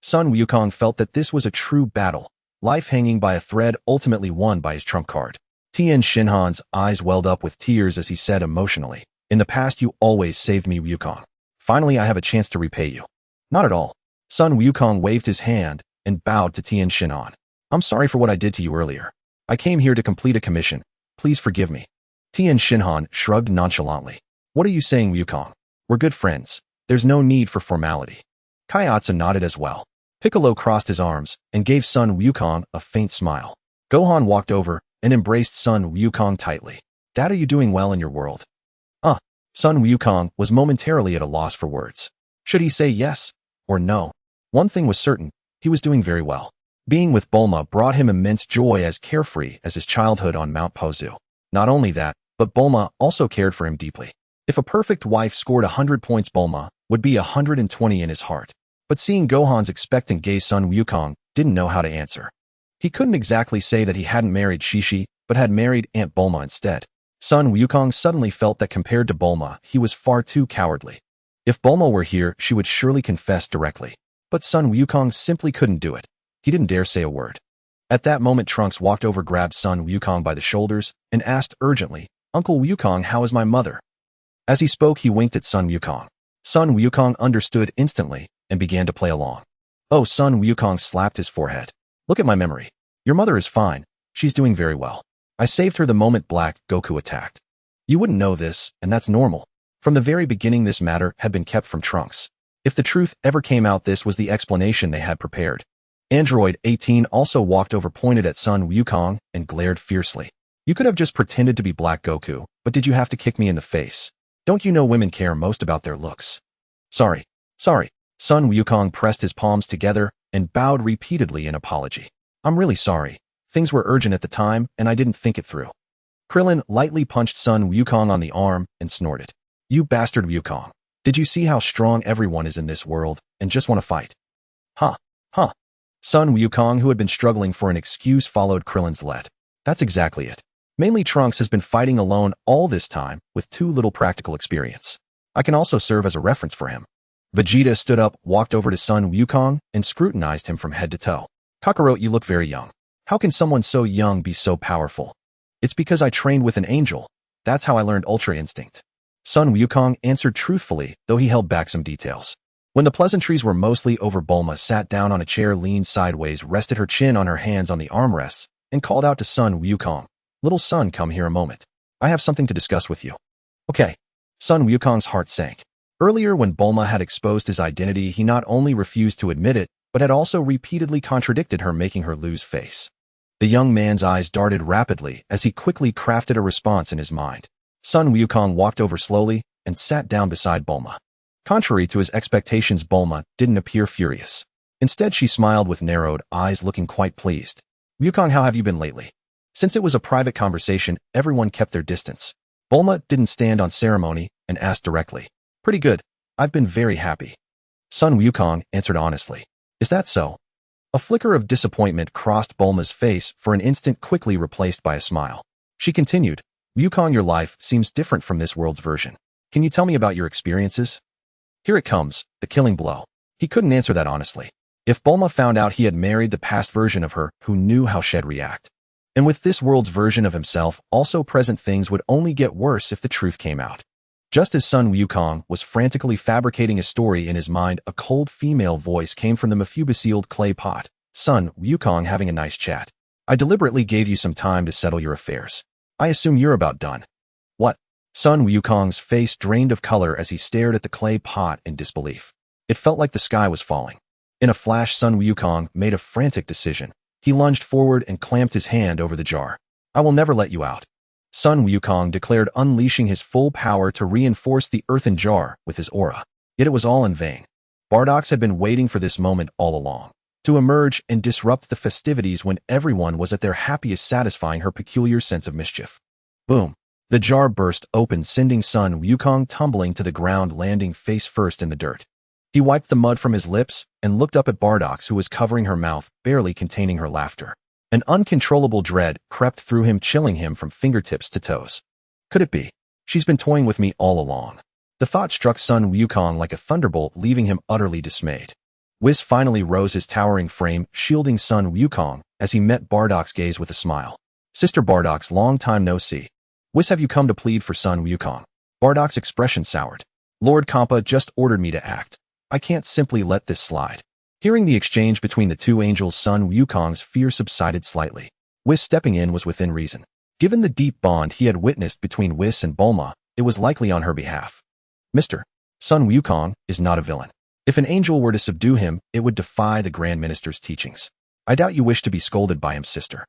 Sun Wukong felt that this was a true battle, life hanging by a thread, ultimately won by his trump card. Tien Shinhan's eyes welled up with tears as he said emotionally, "In the past you always saved me, Wukong. Finally I have a chance to repay you." "Not at all." Sun Wukong waved his hand and bowed to Tien Shinhan. "I'm sorry for what I did to you earlier. I came here to complete a commission. Please forgive me." Tien Shinhan shrugged nonchalantly. "What are you saying, Wukong? We're good friends. There's no need for formality." Kaiatsu nodded as well. Piccolo crossed his arms and gave Sun Wukong a faint smile. Gohan walked over and embraced Sun Wukong tightly. "Dad, are you doing well in your world?" Sun Wukong was momentarily at a loss for words. Should he say yes or no? One thing was certain, he was doing very well. Being with Bulma brought him immense joy, as carefree as his childhood on Mount Pozu. Not only that, but Bulma also cared for him deeply. If a perfect wife scored 100 points, Bulma would be 120 in his heart. But seeing Gohan's expectant gaze, Sun Wukong didn't know how to answer. He couldn't exactly say that he hadn't married Shishi, but had married Aunt Bulma instead. Sun Wukong suddenly felt that compared to Bulma, he was far too cowardly. If Bulma were here, she would surely confess directly. But Sun Wukong simply couldn't do it. He didn't dare say a word. At that moment, Trunks walked over, grabbed Sun Wukong by the shoulders, and asked urgently, "Uncle Wukong, how is my mother?" As he spoke, he winked at Sun Wukong. Sun Wukong understood instantly and began to play along. "Oh," Sun Wukong slapped his forehead. "Look at my memory. Your mother is fine. She's doing very well. I saved her the moment Black Goku attacked. You wouldn't know this, and that's normal. From the very beginning, this matter had been kept from Trunks. If the truth ever came out, this was the explanation they had prepared." Android 18 also walked over, pointed at Sun Wukong, and glared fiercely. "You could have just pretended to be Black Goku, but did you have to kick me in the face? Don't you know women care most about their looks?" Sorry. Sun Wukong pressed his palms together and bowed repeatedly in apology. "I'm really sorry. Things were urgent at the time, and I didn't think it through." Krillin lightly punched Sun Wukong on the arm and snorted. "You bastard Wukong. Did you see how strong everyone is in this world and just want to fight?" Huh. Sun Wukong, who had been struggling for an excuse, followed Krillin's lead. "That's exactly it. Mainly Trunks has been fighting alone all this time with too little practical experience. I can also serve as a reference for him." Vegeta stood up, walked over to Sun Wukong, and scrutinized him from head to toe. "Kakarot, you look very young. How can someone so young be so powerful?" "It's because I trained with an angel. That's how I learned Ultra Instinct." Sun Wukong answered truthfully, though he held back some details. When the pleasantries were mostly over, Bulma sat down on a chair, leaned sideways, rested her chin on her hands on the armrests, and called out to Sun Wukong, "Little son, come here a moment. I have something to discuss with you." "Okay." Sun Wukong's heart sank. Earlier, when Bulma had exposed his identity, he not only refused to admit it, but had also repeatedly contradicted her, making her lose face. The young man's eyes darted rapidly as he quickly crafted a response in his mind. Sun Wukong walked over slowly and sat down beside Bulma. Contrary to his expectations, Bulma didn't appear furious. Instead, she smiled with narrowed eyes, looking quite pleased. "Wukong, how have you been lately?" Since it was a private conversation, everyone kept their distance. Bulma didn't stand on ceremony and asked directly. "Pretty good. I've been very happy." Sun Wukong answered honestly. "Is that so?" A flicker of disappointment crossed Bulma's face for an instant, quickly replaced by a smile. She continued, "Wukong, your life seems different from this world's version. Can you tell me about your experiences?" Here it comes, the killing blow. He couldn't answer that honestly. If Bulma found out he had married the past version of her, who knew how she'd react? And with this world's version of himself also present, things would only get worse if the truth came out. Just as Sun Wukong was frantically fabricating a story in his mind, a cold female voice came from the Mephibosealed clay pot. Son Wukong, having a nice chat. I deliberately gave you some time to settle your affairs. I assume you're about done. What? Sun Wukong's face drained of color as he stared at the clay pot in disbelief. It felt like the sky was falling. In a flash, Sun Wukong made a frantic decision. He lunged forward and clamped his hand over the jar. I will never let you out. Sun Wukong declared, unleashing his full power to reinforce the earthen jar with his aura. Yet it was all in vain. Bardock's had been waiting for this moment all along. To emerge and disrupt the festivities when everyone was at their happiest, satisfying her peculiar sense of mischief. Boom. The jar burst open, sending Sun Wukong tumbling to the ground, landing face first in the dirt. He wiped the mud from his lips and looked up at Bardock, who was covering her mouth, barely containing her laughter. An uncontrollable dread crept through him, chilling him from fingertips to toes. Could it be? She's been toying with me all along. The thought struck Sun Wukong like a thunderbolt, leaving him utterly dismayed. Whis finally rose, his towering frame shielding Sun Wukong as he met Bardock's gaze with a smile. Sister Bardock's, long time no see. Whis, have you come to plead for Sun Wukong? Bardock's expression soured. Lord Kampa just ordered me to act. I can't simply let this slide. Hearing the exchange between the two angels, Sun Wukong's fear subsided slightly. Whis stepping in was within reason. Given the deep bond he had witnessed between Whis and Bulma, it was likely on her behalf. Mr. Sun Wukong is not a villain. If an angel were to subdue him, it would defy the Grand Minister's teachings. I doubt you wish to be scolded by him, sister.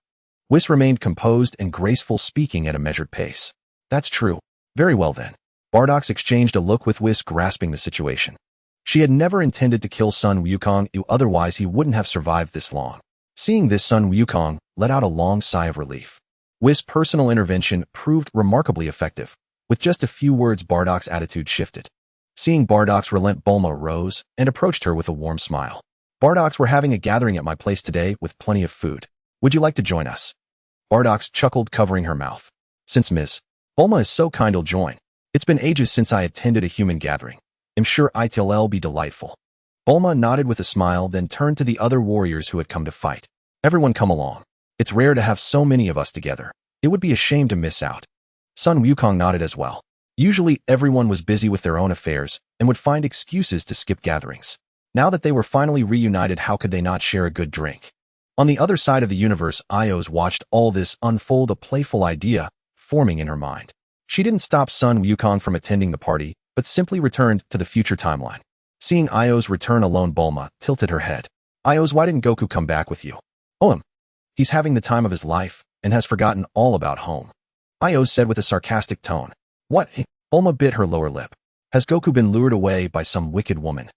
Whis remained composed and graceful, speaking at a measured pace. That's true. Very well then. Bardock exchanged a look with Whis, grasping the situation. She had never intended to kill Sun Wukong, otherwise he wouldn't have survived this long. Seeing this, Sun Wukong let out a long sigh of relief. Whis' personal intervention proved remarkably effective. With just a few words, Bardock's attitude shifted. Seeing Bardock's relent, Bulma rose and approached her with a warm smile. Bardock's, we're having a gathering at my place today with plenty of food. Would you like to join us? Bardock's chuckled, covering her mouth. Since Ms. Bulma is so kind, I'll join. It's been ages since I attended a human gathering. I'm sure it'll be delightful. Bulma nodded with a smile, then turned to the other warriors who had come to fight. Everyone come along. It's rare to have so many of us together. It would be a shame to miss out. Sun Wukong nodded as well. Usually everyone was busy with their own affairs and would find excuses to skip gatherings. Now that they were finally reunited, how could they not share a good drink? On the other side of the universe, Ios watched all this unfold, a playful idea forming in her mind. She didn't stop Sun Wukong from attending the party, but simply returned to the future timeline. Seeing Ios return alone, Bulma tilted her head. Ios, why didn't Goku come back with you? He's having the time of his life and has forgotten all about home. Ios said with a sarcastic tone. What? Bulma bit her lower lip. Has Goku been lured away by some wicked woman?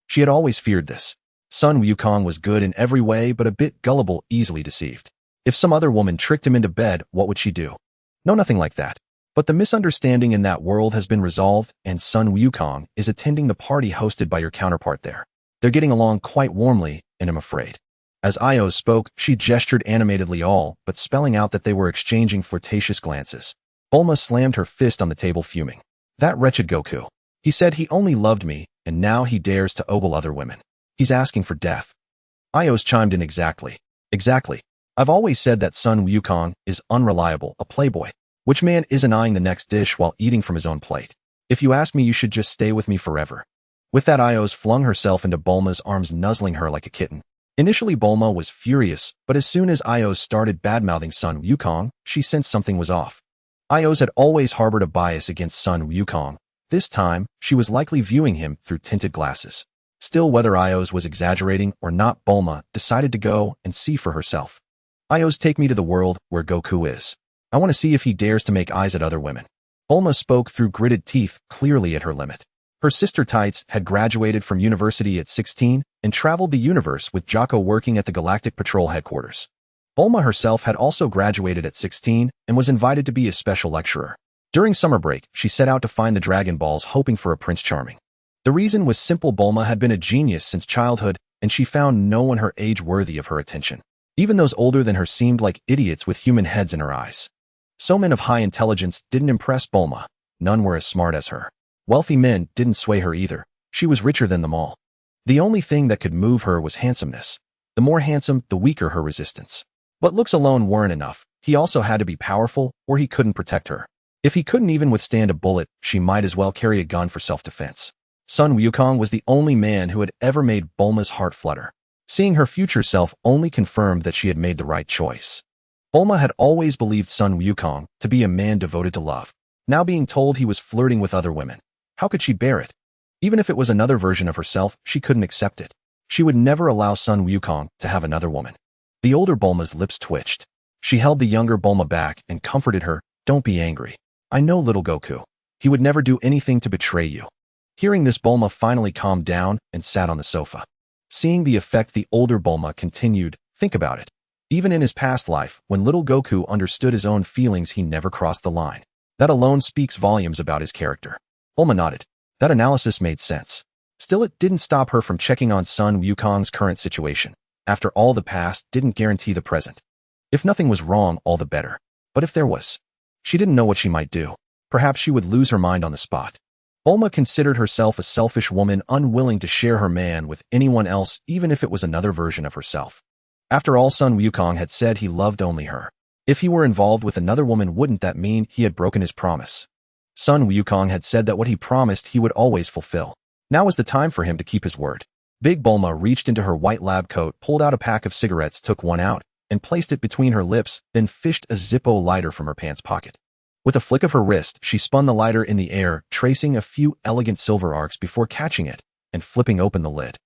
She had always feared this. Sun Wukong was good in every way, but a bit gullible, easily deceived. If some other woman tricked him into bed, what would she do? No, nothing like that. But the misunderstanding in that world has been resolved, and Sun Wukong is attending the party hosted by your counterpart there. They're getting along quite warmly, and I'm afraid. As Ios spoke, she gestured animatedly, all but spelling out that they were exchanging flirtatious glances. Bulma slammed her fist on the table, fuming. That wretched Goku. He said he only loved me, and now he dares to ogle other women. He's asking for death. Ios chimed in. Exactly. I've always said that Sun Wukong is unreliable, a playboy. Which man isn't eyeing the next dish while eating from his own plate? If you ask me, you should just stay with me forever. With that, Ios flung herself into Bulma's arms, nuzzling her like a kitten. Initially, Bulma was furious, but as soon as Ios started badmouthing Sun Wukong, she sensed something was off. Ios had always harbored a bias against Sun Wukong. This time, she was likely viewing him through tinted glasses. Still, whether Ios was exaggerating or not, Bulma decided to go and see for herself. Ios, take me to the world where Goku is. I want to see if he dares to make eyes at other women. Bulma spoke through gritted teeth, clearly at her limit. Her sister Tights had graduated from university at 16 and traveled the universe with Jocko working at the Galactic Patrol headquarters. Bulma herself had also graduated at 16 and was invited to be a special lecturer. During summer break, she set out to find the Dragon Balls, hoping for a Prince Charming. The reason was simple. Bulma had been a genius since childhood, and she found no one her age worthy of her attention. Even those older than her seemed like idiots with human heads in her eyes. So men of high intelligence didn't impress Bulma. None were as smart as her. Wealthy men didn't sway her either. She was richer than them all. The only thing that could move her was handsomeness. The more handsome, the weaker her resistance. But looks alone weren't enough. He also had to be powerful, or he couldn't protect her. If he couldn't even withstand a bullet, she might as well carry a gun for self-defense. Son Wukong was the only man who had ever made Bulma's heart flutter. Seeing her future self only confirmed that she had made the right choice. Bulma had always believed Son Wukong to be a man devoted to love. Now being told he was flirting with other women, how could she bear it? Even if it was another version of herself, she couldn't accept it. She would never allow Son Wukong to have another woman. The older Bulma's lips twitched. She held the younger Bulma back and comforted her. Don't be angry. I know little Goku. He would never do anything to betray you. Hearing this, Bulma finally calmed down and sat on the sofa. Seeing the effect, the older Bulma continued, think about it. Even in his past life, when little Goku understood his own feelings, he never crossed the line. That alone speaks volumes about his character. Bulma nodded. That analysis made sense. Still, it didn't stop her from checking on Son Wukong's current situation. After all, the past didn't guarantee the present. If nothing was wrong, all the better. But if there was, she didn't know what she might do. Perhaps she would lose her mind on the spot. Bulma considered herself a selfish woman, unwilling to share her man with anyone else, even if it was another version of herself. After all, Son Wukong had said he loved only her. If he were involved with another woman, wouldn't that mean he had broken his promise? Son Wukong had said that what he promised he would always fulfill. Now was the time for him to keep his word. Big Bulma reached into her white lab coat, pulled out a pack of cigarettes, took one out, and placed it between her lips, then fished a Zippo lighter from her pants pocket. With a flick of her wrist, she spun the lighter in the air, tracing a few elegant silver arcs before catching it and flipping open the lid.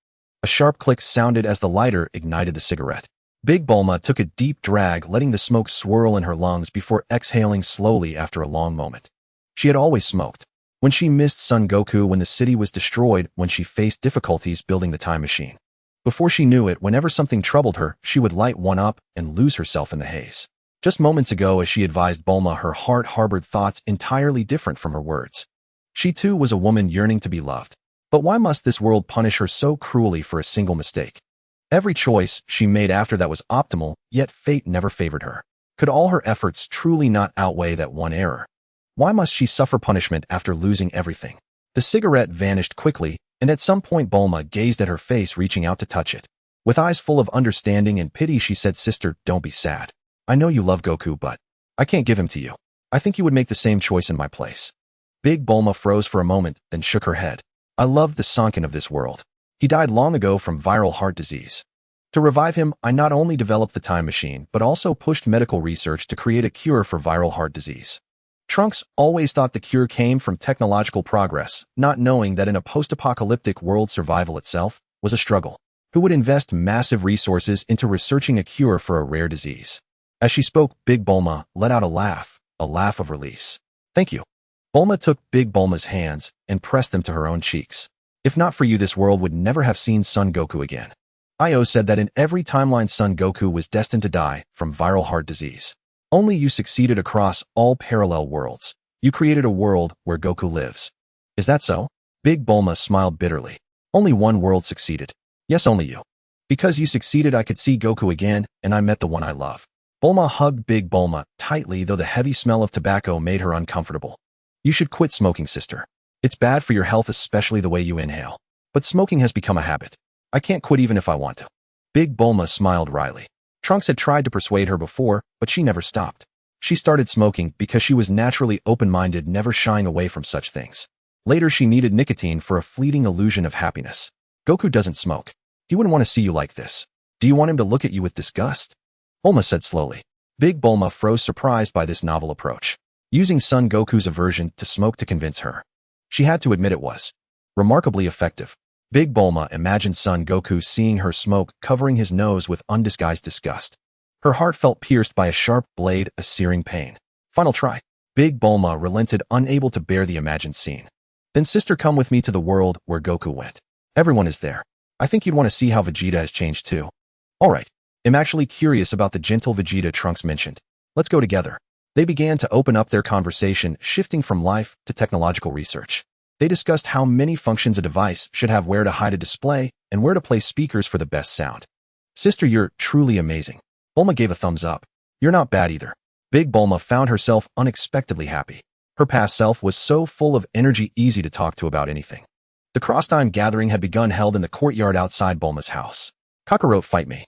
A sharp click sounded as the lighter ignited the cigarette. Big Bulma took a deep drag, letting the smoke swirl in her lungs before exhaling slowly after a long moment. She had always smoked. When she missed Son Goku, when the city was destroyed, when she faced difficulties building the time machine. Before she knew it, whenever something troubled her, she would light one up and lose herself in the haze. Just moments ago, as she advised Bulma, her heart harbored thoughts entirely different from her words. She too was a woman yearning to be loved. But why must this world punish her so cruelly for a single mistake? Every choice she made after that was optimal, yet fate never favored her. Could all her efforts truly not outweigh that one error? Why must she suffer punishment after losing everything? The cigarette vanished quickly, and at some point Bulma gazed at her face, reaching out to touch it. With eyes full of understanding and pity, she said, "Sister, don't be sad. I know you love Goku, but I can't give him to you. I think you would make the same choice in my place." Big Bulma froze for a moment, then shook her head. "I love the Sankan of this world. He died long ago from viral heart disease. To revive him, I not only developed the time machine, but also pushed medical research to create a cure for viral heart disease." Trunks always thought the cure came from technological progress, not knowing that in a post-apocalyptic world, survival itself was a struggle. Who would invest massive resources into researching a cure for a rare disease? As she spoke, Big Bulma let out a laugh of release. "Thank you." Bulma took Big Bulma's hands and pressed them to her own cheeks. "If not for you, this world would never have seen Son Goku again." Io said that in every timeline, Son Goku was destined to die from viral heart disease. Only you succeeded across all parallel worlds. You created a world where Goku lives. Is that so? Big Bulma smiled bitterly. Only one world succeeded. Yes, only you. Because you succeeded, I could see Goku again, and I met the one I love. Bulma hugged Big Bulma tightly, though the heavy smell of tobacco made her uncomfortable. "You should quit smoking, sister. It's bad for your health, especially the way you inhale. But smoking has become a habit. I can't quit even if I want to." Big Bulma smiled wryly. Trunks had tried to persuade her before, but she never stopped. She started smoking because she was naturally open-minded, never shying away from such things. Later, she needed nicotine for a fleeting illusion of happiness. "Goku doesn't smoke. He wouldn't want to see you like this. Do you want him to look at you with disgust?" Bulma said slowly. Big Bulma froze, surprised by this novel approach. Using Son Goku's aversion to smoke to convince her. She had to admit it was remarkably effective. Big Bulma imagined Son Goku seeing her smoke, covering his nose with undisguised disgust. Her heart felt pierced by a sharp blade, a searing pain. Final try. Big Bulma relented, unable to bear the imagined scene. "Then sister, come with me to the world where Goku went. Everyone is there. I think you'd want to see how Vegeta has changed too." "All right. I'm actually curious about the gentle Vegeta Trunks mentioned. Let's go together." They began to open up their conversation, shifting from life to technological research. They discussed how many functions a device should have, where to hide a display, and where to place speakers for the best sound. "Sister, you're truly amazing." Bulma gave a thumbs up. "You're not bad either." Big Bulma found herself unexpectedly happy. Her past self was so full of energy, easy to talk to about anything. The cross-time gathering had begun held in the courtyard outside Bulma's house. Kakarot, fight me.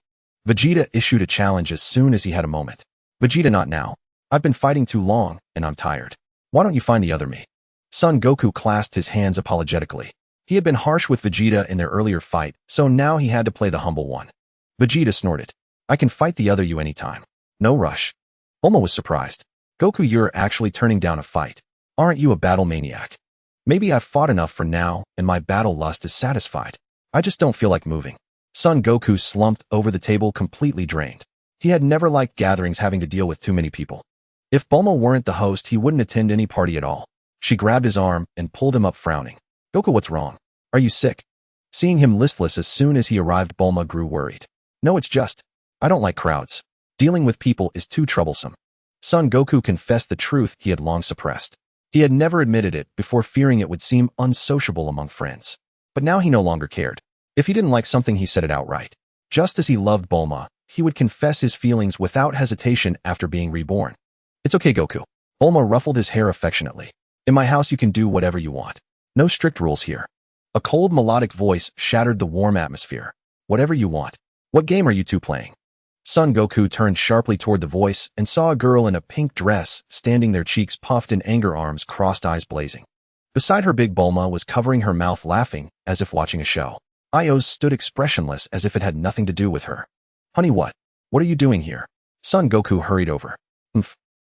Vegeta issued a challenge as soon as he had a moment. Vegeta, not now. I've been fighting too long, and I'm tired. Why don't you find the other me? Son Goku clasped his hands apologetically. He had been harsh with Vegeta in their earlier fight, so now he had to play the humble one. Vegeta snorted. I can fight the other you anytime. No rush. Bulma was surprised. Goku, you're actually turning down a fight. Aren't you a battle maniac? Maybe I've fought enough for now, and my battle lust is satisfied. I just don't feel like moving. Son Goku slumped over the table, completely drained. He had never liked gatherings having to deal with too many people. If Bulma weren't the host, he wouldn't attend any party at all. She grabbed his arm and pulled him up, frowning. Goku, what's wrong? Are you sick? Seeing him listless as soon as he arrived, Bulma grew worried. No, it's just, I don't like crowds. Dealing with people is too troublesome. Son Goku confessed the truth he had long suppressed. He had never admitted it before, fearing it would seem unsociable among friends. But now he no longer cared. If he didn't like something, he said it outright. Just as he loved Bulma, he would confess his feelings without hesitation after being reborn. It's okay, Goku. Bulma ruffled his hair affectionately. In my house you can do whatever you want. No strict rules here. A cold melodic voice shattered the warm atmosphere. Whatever you want. What game are you two playing? Son Goku turned sharply toward the voice and saw a girl in a pink dress standing there, cheeks puffed in anger, arms crossed, eyes blazing. Beside her, big Bulma was covering her mouth, laughing as if watching a show. Ios stood expressionless as if it had nothing to do with her. Honey, what? What are you doing here? Son Goku hurried over.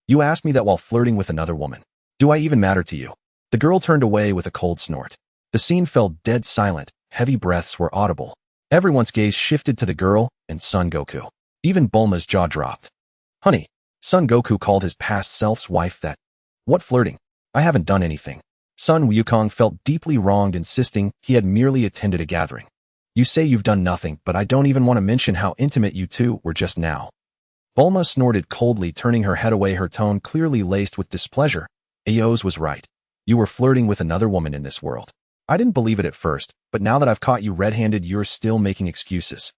You asked me that while flirting with another woman. Do I even matter to you? The girl turned away with a cold snort. The scene fell dead silent. Heavy breaths were audible. Everyone's gaze shifted to the girl and Son Goku. Even Bulma's jaw dropped. Honey, Son Goku called his past self's wife that. What flirting? I haven't done anything. Son Wukong felt deeply wronged, insisting he had merely attended a gathering. You say you've done nothing, but I don't even want to mention how intimate you two were just now. Bulma snorted coldly, turning her head away, her tone clearly laced with displeasure. Aos was right. You were flirting with another woman in this world. I didn't believe it at first, but now that I've caught you red-handed, you're still making excuses.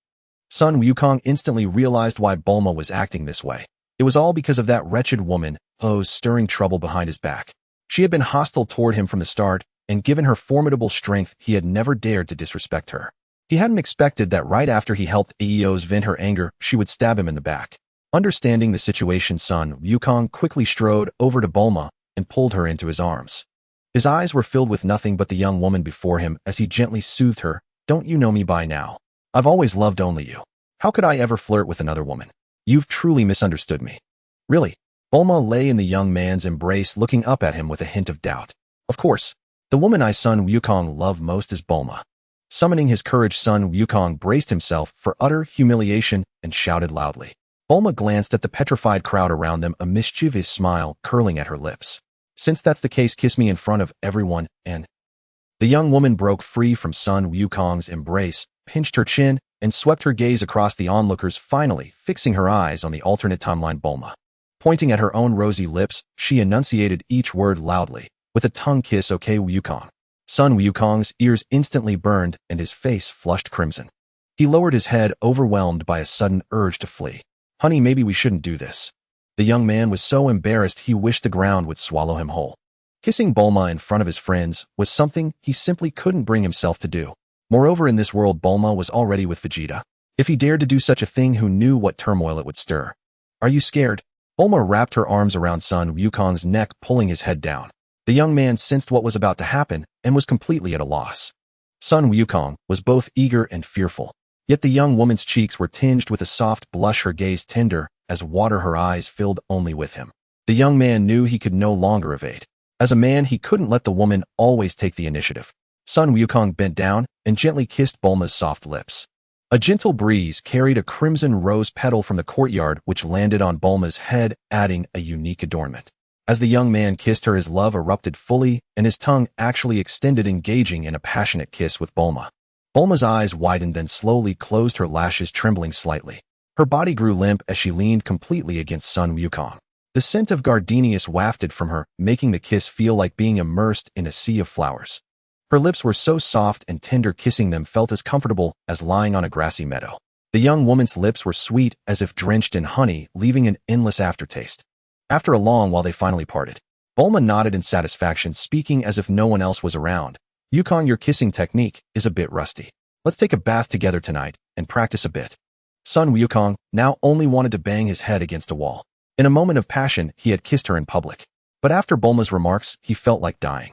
Son Wukong instantly realized why Bulma was acting this way. It was all because of that wretched woman, O's, stirring trouble behind his back. She had been hostile toward him from the start, and given her formidable strength, he had never dared to disrespect her. He hadn't expected that right after he helped Aos vent her anger, she would stab him in the back. Understanding the situation, Son Wukong quickly strode over to Bulma and pulled her into his arms. His eyes were filled with nothing but the young woman before him as he gently soothed her. Don't you know me by now? I've always loved only you. How could I ever flirt with another woman? You've truly misunderstood me. Really? Bulma lay in the young man's embrace, looking up at him with a hint of doubt. Of course. The woman I, Son Wukong, love most is Bulma. Summoning his courage, Son Wukong braced himself for utter humiliation and shouted loudly. Bulma glanced at the petrified crowd around them, a mischievous smile curling at her lips. Since that's the case, kiss me in front of everyone, and... The young woman broke free from Son Wukong's embrace, pinched her chin, and swept her gaze across the onlookers, finally fixing her eyes on the alternate timeline Bulma. Pointing at her own rosy lips, she enunciated each word loudly, with a tongue kiss. Okay, Wukong. Son Wukong's ears instantly burned and his face flushed crimson. He lowered his head, overwhelmed by a sudden urge to flee. Honey, maybe we shouldn't do this. The young man was so embarrassed he wished the ground would swallow him whole. Kissing Bulma in front of his friends was something he simply couldn't bring himself to do. Moreover, in this world, Bulma was already with Vegeta. If he dared to do such a thing, who knew what turmoil it would stir? Are you scared? Bulma wrapped her arms around Son Wukong's neck, pulling his head down. The young man sensed what was about to happen and was completely at a loss. Son Wukong was both eager and fearful. Yet the young woman's cheeks were tinged with a soft blush, her gaze tender as water, her eyes filled only with him. The young man knew he could no longer evade. As a man, he couldn't let the woman always take the initiative. Son Wukong bent down and gently kissed Bulma's soft lips. A gentle breeze carried a crimson rose petal from the courtyard, which landed on Bulma's head, adding a unique adornment. As the young man kissed her, his love erupted fully, and his tongue actually extended, engaging in a passionate kiss with Bulma. Bulma's eyes widened, then slowly closed, her lashes trembling slightly. Her body grew limp as she leaned completely against Son Wukong. The scent of gardenias wafted from her, making the kiss feel like being immersed in a sea of flowers. Her lips were so soft and tender, kissing them felt as comfortable as lying on a grassy meadow. The young woman's lips were sweet, as if drenched in honey, leaving an endless aftertaste. After a long while, they finally parted. Bulma nodded in satisfaction, speaking as if no one else was around. Yukong, your kissing technique is a bit rusty. Let's take a bath together tonight and practice a bit. Son Wukong now only wanted to bang his head against a wall. In a moment of passion, he had kissed her in public. But after Bulma's remarks, he felt like dying.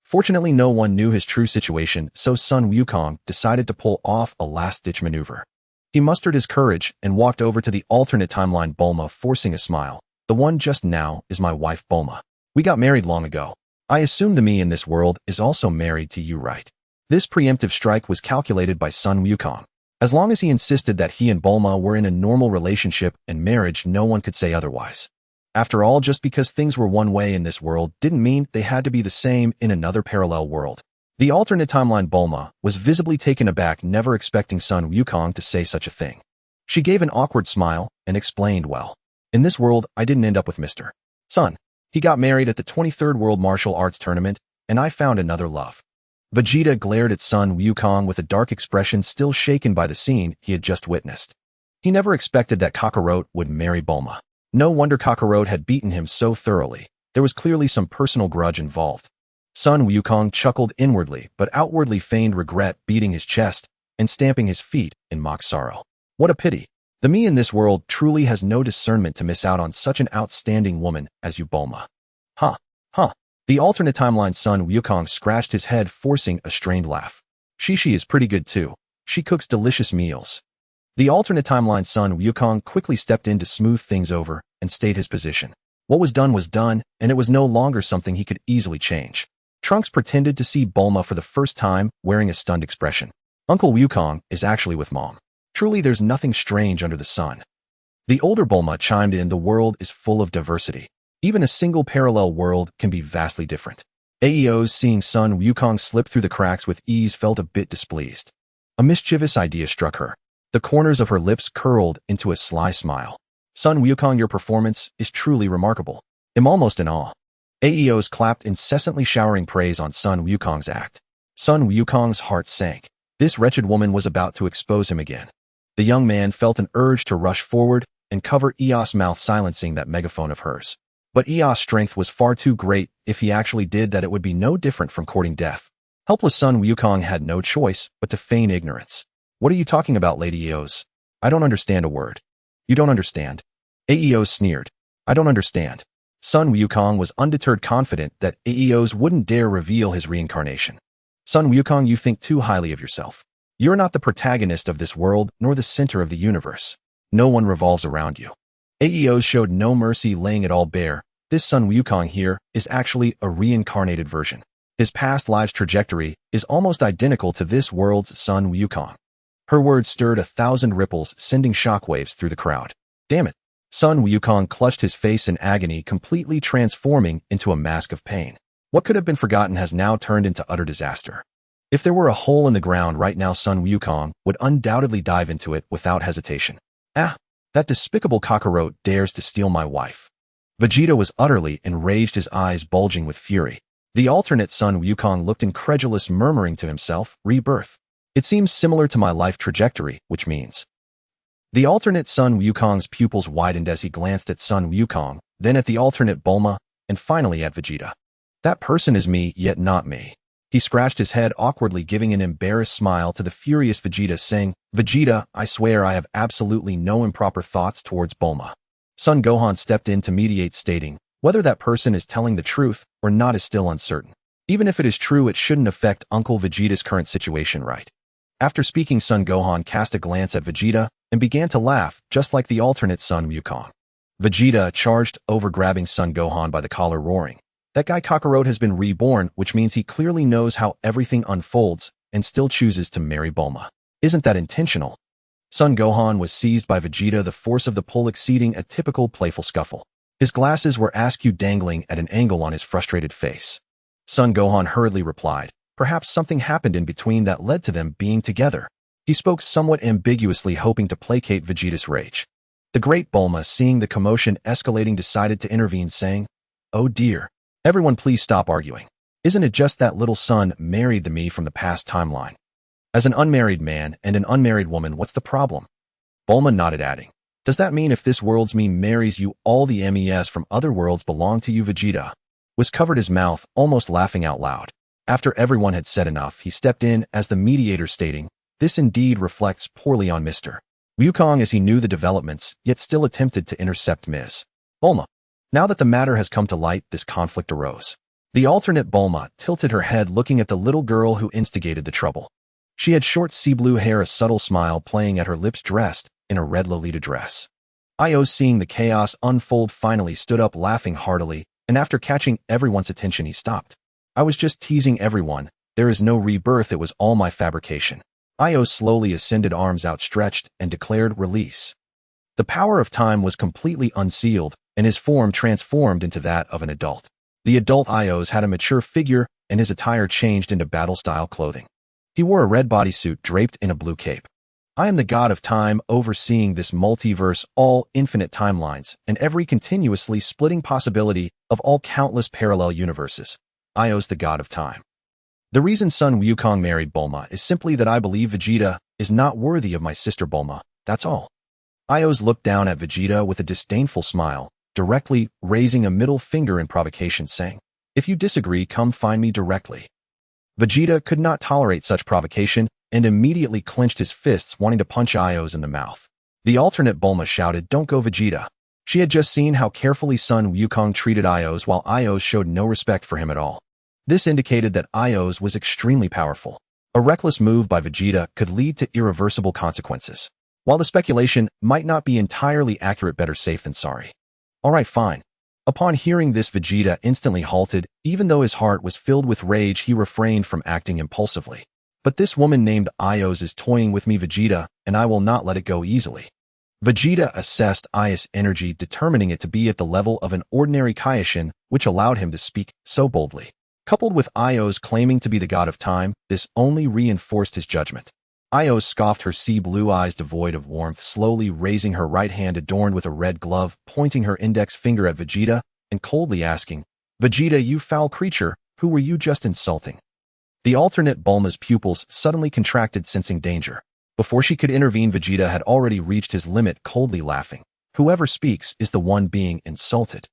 Fortunately, no one knew his true situation, so Son Wukong decided to pull off a last-ditch maneuver. He mustered his courage and walked over to the alternate timeline Bulma, forcing a smile. The one just now is my wife Bulma. We got married long ago. I assume the me in this world is also married to you, right? This preemptive strike was calculated by Son Wukong. As long as he insisted that he and Bulma were in a normal relationship and marriage, no one could say otherwise. After all, just because things were one way in this world didn't mean they had to be the same in another parallel world. The alternate timeline Bulma was visibly taken aback, never expecting Son Wukong to say such a thing. She gave an awkward smile and explained, well, in this world, I didn't end up with Mr. Son. He got married at the 23rd World Martial Arts Tournament, and I found another love. Vegeta glared at Son Wukong with a dark expression, still shaken by the scene he had just witnessed. He never expected that Kakarot would marry Bulma. No wonder Kakarot had beaten him so thoroughly. There was clearly some personal grudge involved. Son Wukong chuckled inwardly but outwardly feigned regret, beating his chest and stamping his feet in mock sorrow. What a pity. The me in this world truly has no discernment to miss out on such an outstanding woman as you, Bulma. Huh. The alternate timeline Son Wukong scratched his head, forcing a strained laugh. She is pretty good too. She cooks delicious meals. The alternate timeline Son Wukong quickly stepped in to smooth things over and stayed his position. What was done, and it was no longer something he could easily change. Trunks pretended to see Bulma for the first time, wearing a stunned expression. Uncle Wukong is actually with Mom. Truly, there's nothing strange under the sun. The older Bulma chimed in, the world is full of diversity. Even a single parallel world can be vastly different. Aeos, seeing Son Wukong slip through the cracks with ease, felt a bit displeased. A mischievous idea struck her. The corners of her lips curled into a sly smile. Son Wukong, your performance is truly remarkable. I'm almost in awe. Aeos clapped, incessantly showering praise on Son Wukong's act. Son Wukong's heart sank. This wretched woman was about to expose him again. The young man felt an urge to rush forward and cover Eos' mouth, silencing that megaphone of hers. But Eos' strength was far too great. If he actually did that, it would be no different from courting death. Helpless Son Wukong had no choice but to feign ignorance. What are you talking about, Lady Eos? I don't understand a word. You don't understand? Aeos sneered. I don't understand. Son Wukong was undeterred, confident that Aeos wouldn't dare reveal his reincarnation. Son Wukong, you think too highly of yourself. You're not the protagonist of this world, nor the center of the universe. No one revolves around you. Aeos showed no mercy, laying it all bare. This Son Wukong here is actually a reincarnated version. His past life's trajectory is almost identical to this world's Son Wukong. Her words stirred 1,000 ripples, sending shockwaves through the crowd. Damn it. Son Wukong clutched his face in agony, completely transforming into a mask of pain. What could have been forgotten has now turned into utter disaster. If there were a hole in the ground right now, Son Wukong would undoubtedly dive into it without hesitation. Ah, that despicable Kakarot dares to steal my wife. Vegeta was utterly enraged, his eyes bulging with fury. The alternate Son Wukong looked incredulous, murmuring to himself, rebirth. It seems similar to my life trajectory, which means. The alternate Son Wukong's pupils widened as he glanced at Son Wukong, then at the alternate Bulma, and finally at Vegeta. That person is me, yet not me. He scratched his head awkwardly, giving an embarrassed smile to the furious Vegeta, saying, Vegeta, I swear I have absolutely no improper thoughts towards Bulma. Son Gohan stepped in to mediate, stating, whether that person is telling the truth or not is still uncertain. Even if it is true, it shouldn't affect Uncle Vegeta's current situation, right? After speaking, Son Gohan cast a glance at Vegeta and began to laugh, just like the alternate Son Wukong. Vegeta charged over, grabbing Son Gohan by the collar, roaring, that guy Kakarot has been reborn, which means he clearly knows how everything unfolds and still chooses to marry Bulma. Isn't that intentional? Son Gohan was seized by Vegeta, the force of the pull exceeding a typical playful scuffle. His glasses were askew, dangling at an angle on his frustrated face. Son Gohan hurriedly replied, perhaps something happened in between that led to them being together. He spoke somewhat ambiguously, hoping to placate Vegeta's rage. The great Bulma, seeing the commotion escalating, decided to intervene, saying, oh dear. Everyone please stop arguing. Isn't it just that little son married the me from the past timeline? As an unmarried man and an unmarried woman, what's the problem? Bulma nodded, adding, does that mean if this world's me marries you, all the MES from other worlds belong to you? Vegeta was covered his mouth, almost laughing out loud. After everyone had said enough, he stepped in as the mediator, stating, "This indeed reflects poorly on Mr. Wukong," as he knew the developments, yet still attempted to intercept Ms. Bulma. Now that the matter has come to light, this conflict arose. The alternate Bulma tilted her head, looking at the little girl who instigated the trouble. She had short sea blue hair, a subtle smile playing at her lips, dressed in a red Lolita dress. Io, seeing the chaos unfold, finally stood up, laughing heartily, and after catching everyone's attention, he stopped. "I was just teasing everyone. There is no rebirth. It was all my fabrication." Io slowly ascended, arms outstretched, and declared, "Release." The power of time was completely unsealed, and his form transformed into that of an adult. The adult Ios had a mature figure, and his attire changed into battle-style clothing. He wore a red bodysuit draped in a blue cape. "I am the god of time, overseeing this multiverse, all infinite timelines, and every continuously splitting possibility of all countless parallel universes. Ios, the god of time. The reason Son Wukong married Bulma is simply that I believe Vegeta is not worthy of my sister Bulma, that's all." Ios looked down at Vegeta with a disdainful smile, directly raising a middle finger in provocation, saying, "If you disagree, come find me directly." Vegeta could not tolerate such provocation and immediately clenched his fists, wanting to punch Ios in the mouth. The alternate Bulma shouted, "Don't go, Vegeta." She had just seen how carefully Son Wukong treated Ios, while Ios showed no respect for him at all. This indicated that Ios was extremely powerful. A reckless move by Vegeta could lead to irreversible consequences. While the speculation might not be entirely accurate, better safe than sorry. "Alright, fine." Upon hearing this, Vegeta instantly halted. Even though his heart was filled with rage, he refrained from acting impulsively. "But this woman named Ios is toying with me, Vegeta, and I will not let it go easily." Vegeta assessed Ios' energy, determining it to be at the level of an ordinary Kaishin, which allowed him to speak so boldly. Coupled with Ios claiming to be the god of time, this only reinforced his judgment. Ios scoffed, her sea blue eyes devoid of warmth, slowly raising her right hand adorned with a red glove, pointing her index finger at Vegeta, and coldly asking, "Vegeta, you foul creature, who were you just insulting?" The alternate Bulma's pupils suddenly contracted, sensing danger. Before she could intervene, Vegeta had already reached his limit, coldly laughing. "Whoever speaks is the one being insulted.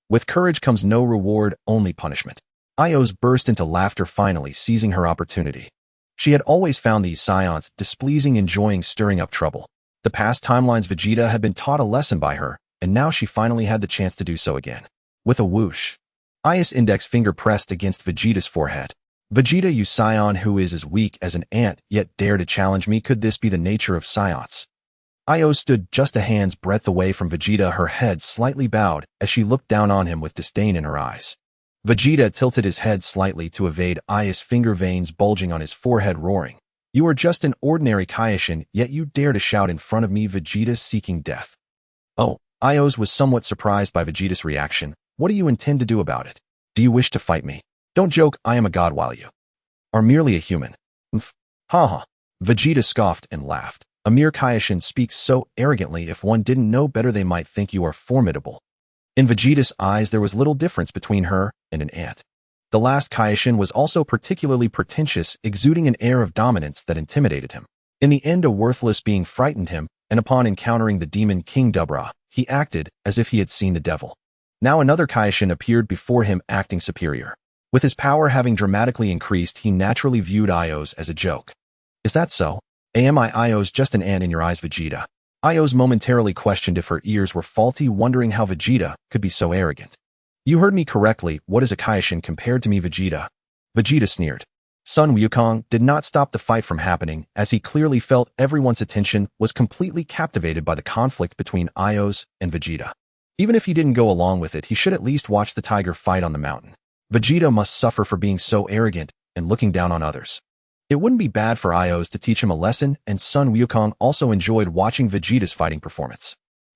With courage comes no reward, only punishment." Ios burst into laughter, finally seizing her opportunity. She had always found these Saiyans displeasing, enjoying stirring up trouble. The past timelines, Vegeta had been taught a lesson by her, and now she finally had the chance to do so again. With a whoosh, Ios' index finger pressed against Vegeta's forehead. "Vegeta, you Saiyan who is as weak as an ant, yet dare to challenge me. Could this be the nature of Saiyans?" Ios stood just a hand's breadth away from Vegeta, her head slightly bowed as she looked down on him with disdain in her eyes. Vegeta tilted his head slightly to evade Ios' finger, veins bulging on his forehead, roaring, "You are just an ordinary Kaishin, yet you dare to shout in front of me, Vegeta, seeking death." "Oh." Ios was somewhat surprised by Vegeta's reaction. "What do you intend to do about it? Do you wish to fight me? Don't joke, I am a god while you are merely a human." "Mph. Ha. Vegeta scoffed and laughed. "A mere Kaishin speaks so arrogantly. If one didn't know better, they might think you are formidable." In Vegeta's eyes, there was little difference between her and an ant. The last Kaishin was also particularly pretentious, exuding an air of dominance that intimidated him. In the end, a worthless being frightened him, and upon encountering the demon King Dubra, he acted as if he had seen the devil. Now another Kaishin appeared before him, acting superior. With his power having dramatically increased, he naturally viewed Ios as a joke. "Is that so? Am I Ios just an ant in your eyes, Vegeta?" Ios momentarily questioned if her ears were faulty, wondering how Vegeta could be so arrogant. "You heard me correctly. What is a Kaishin compared to me, Vegeta?" Vegeta sneered. Son Wukong did not stop the fight from happening, as he clearly felt everyone's attention was completely captivated by the conflict between Ios and Vegeta. Even if he didn't go along with it, he should at least watch the tiger fight on the mountain. Vegeta must suffer for being so arrogant and looking down on others. It wouldn't be bad for Ios to teach him a lesson, and Son Wukong also enjoyed watching Vegeta's fighting performance.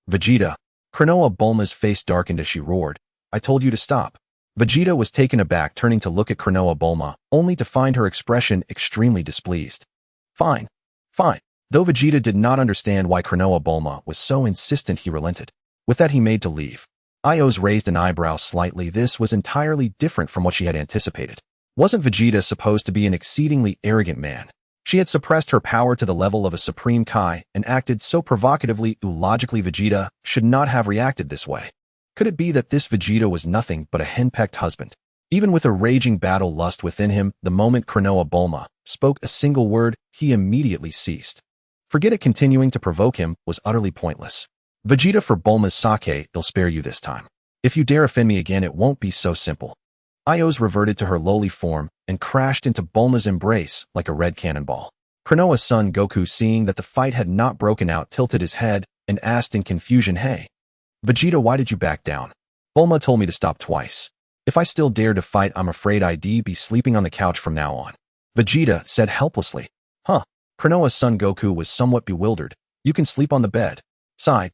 "Vegeta." Kranoa Bulma's face darkened as she roared, "I told you to stop." Vegeta was taken aback, turning to look at Kranoa Bulma, only to find her expression extremely displeased. Fine. Though Vegeta did not understand why Kranoa Bulma was so insistent, he relented. With that, he made to leave. Ios raised an eyebrow slightly. This was entirely different from what she had anticipated. Wasn't Vegeta supposed to be an exceedingly arrogant man? She had suppressed her power to the level of a supreme Kai and acted so provocatively. Logically, Vegeta should not have reacted this way. Could it be that this Vegeta was nothing but a henpecked husband? Even with a raging battle lust within him, the moment Kranoa Bulma spoke a single word, he immediately ceased. Forget it, continuing to provoke him was utterly pointless. Vegeta, for Bulma's sake, I'll spare you this time. If you dare offend me again, it won't be so simple. Ios reverted to her lowly form and crashed into Bulma's embrace like a red cannonball. Kranoa's son Goku, seeing that the fight had not broken out, tilted his head and asked in confusion, "Hey, Vegeta, why did you back down? Bulma told me to stop twice. If I still dare to fight, I'm afraid I'd be sleeping on the couch from now on." Vegeta said helplessly. Huh. Kranoa's son Goku was somewhat bewildered. You can sleep on the bed. Sigh.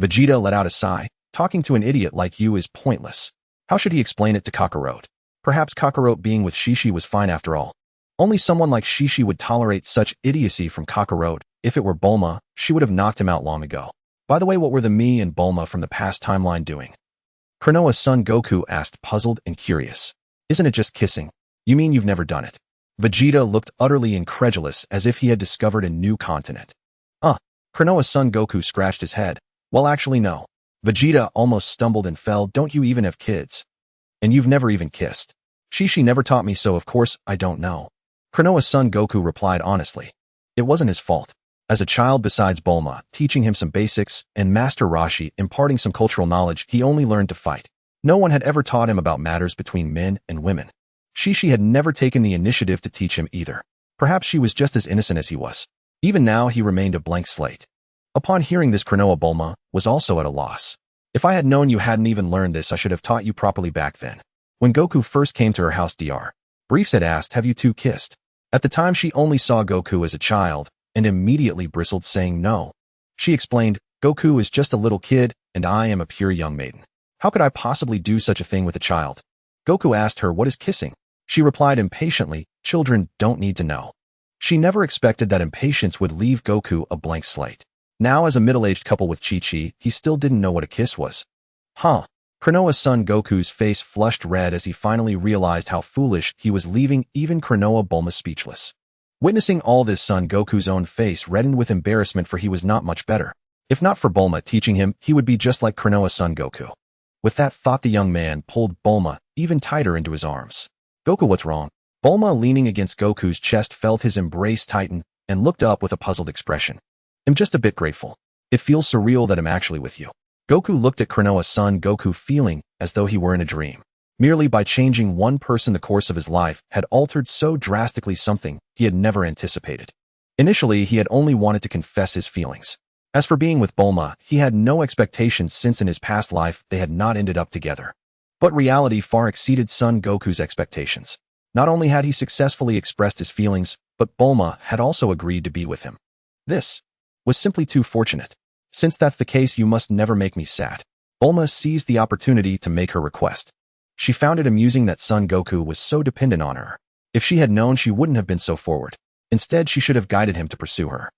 Vegeta let out a sigh. Talking to an idiot like you is pointless. How should he explain it to Kakarot? Perhaps Kakarot being with Shishi was fine after all. Only someone like Shishi would tolerate such idiocy from Kakarot. If it were Bulma, she would have knocked him out long ago. By the way, what were the me and Bulma from the past timeline doing? Kranoa's son Goku asked, puzzled and curious. Isn't it just kissing? You mean you've never done it? Vegeta looked utterly incredulous, as if he had discovered a new continent. Kranoa's son Goku scratched his head. Well, actually no. Vegeta almost stumbled and fell. Don't you even have kids? And you've never even kissed? Shishi never taught me, so of course I don't know. Kranoa's son Goku replied honestly. It wasn't his fault. As a child, besides Bulma teaching him some basics and Master Roshi imparting some cultural knowledge, he only learned to fight. No one had ever taught him about matters between men and women. Shishi had never taken the initiative to teach him either. Perhaps she was just as innocent as he was. Even now, he remained a blank slate. Upon hearing this, Kranoa Bulma was also at a loss. If I had known you hadn't even learned this, I should have taught you properly back then. When Goku first came to her house, Dr. Briefs had asked, have you two kissed? At the time, she only saw Goku as a child and immediately bristled, saying no. She explained, Goku is just a little kid and I am a pure young maiden. How could I possibly do such a thing with a child? Goku asked her, what is kissing? She replied impatiently, children don't need to know. She never expected that impatience would leave Goku a blank slate. Now, as a middle-aged couple with Chi-Chi, he still didn't know what a kiss was. Kranoa's son Goku's face flushed red as he finally realized how foolish he was, leaving even Kranoa Bulma speechless. Witnessing all this, son Goku's own face reddened with embarrassment, for he was not much better. If not for Bulma teaching him, he would be just like Kranoa's son Goku. With that thought, the young man pulled Bulma even tighter into his arms. Goku, what's wrong? Bulma, leaning against Goku's chest, felt his embrace tighten and looked up with a puzzled expression. I'm just a bit grateful. It feels surreal that I'm actually with you. Goku looked at Kranoa's son Goku, feeling as though he were in a dream. Merely by changing one person, the course of his life had altered so drastically, something he had never anticipated. Initially, he had only wanted to confess his feelings. As for being with Bulma, he had no expectations, since in his past life they had not ended up together. But reality far exceeded son Goku's expectations. Not only had he successfully expressed his feelings, but Bulma had also agreed to be with him. This was simply too fortunate. Since that's the case, you must never make me sad. Bulma seized the opportunity to make her request. She found it amusing that son Goku was so dependent on her. If she had known, she wouldn't have been so forward. Instead, she should have guided him to pursue her.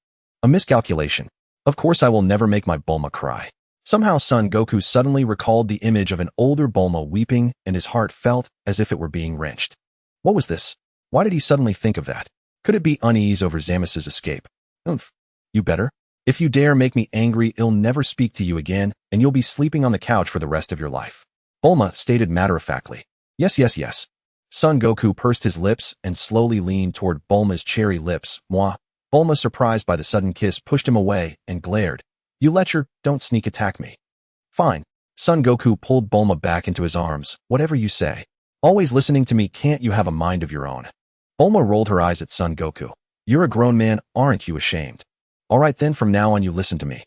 A miscalculation. Of course, I will never make my Bulma cry. Somehow, son Goku suddenly recalled the image of an older Bulma weeping, and his heart felt as if it were being wrenched. What was this? Why did he suddenly think of that? Could it be unease over Zamaz's escape? Oomph. You better. If you dare make me angry, I'll never speak to you again, and you'll be sleeping on the couch for the rest of your life. Bulma stated matter-of-factly. Yes, yes, yes. Son Goku pursed his lips and slowly leaned toward Bulma's cherry lips. Mwah. Bulma, surprised by the sudden kiss, pushed him away and glared. You letcher, don't sneak attack me. Fine. Son Goku pulled Bulma back into his arms. Whatever you say. Always listening to me, can't you have a mind of your own? Bulma rolled her eyes at son Goku. You're a grown man, aren't you ashamed? All right then, from now on you listen to me.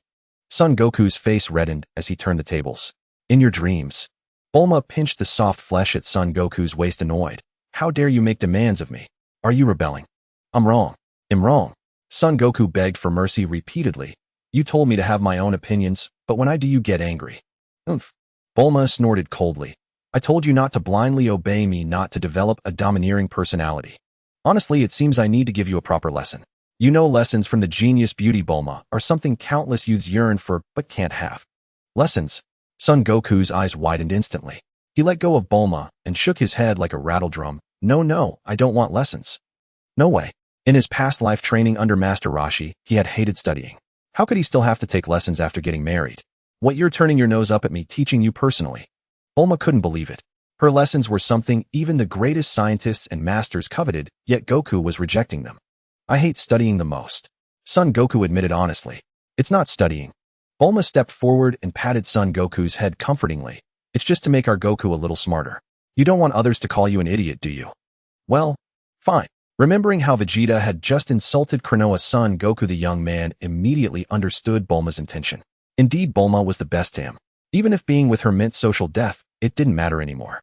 Son Goku's face reddened as he turned the tables. In your dreams. Bulma pinched the soft flesh at son Goku's waist, annoyed. How dare you make demands of me? Are you rebelling? I'm wrong. I'm wrong. Son Goku begged for mercy repeatedly. You told me to have my own opinions, but when I do, you get angry. Oomph. Bulma snorted coldly. I told you not to blindly obey me, not to develop a domineering personality. Honestly, it seems I need to give you a proper lesson. You know, lessons from the genius beauty Bulma are something countless youths yearn for but can't have. Lessons? Son Goku's eyes widened instantly. He let go of Bulma and shook his head like a rattle drum. No, I don't want lessons. No way. In his past life training under Master Roshi, he had hated studying. How could he still have to take lessons after getting married? What, you're turning your nose up at me teaching you personally? Bulma couldn't believe it. Her lessons were something even the greatest scientists and masters coveted, yet Goku was rejecting them. I hate studying the most. Son Goku admitted honestly. It's not studying. Bulma stepped forward and patted Son Goku's head comfortingly. It's just to make our Goku a little smarter. You don't want others to call you an idiot, do you? Well, fine. Remembering how Vegeta had just insulted Kranoa's son Goku, the young man immediately understood Bulma's intention. Indeed, Bulma was the best to him. Even if being with her meant social death, it didn't matter anymore.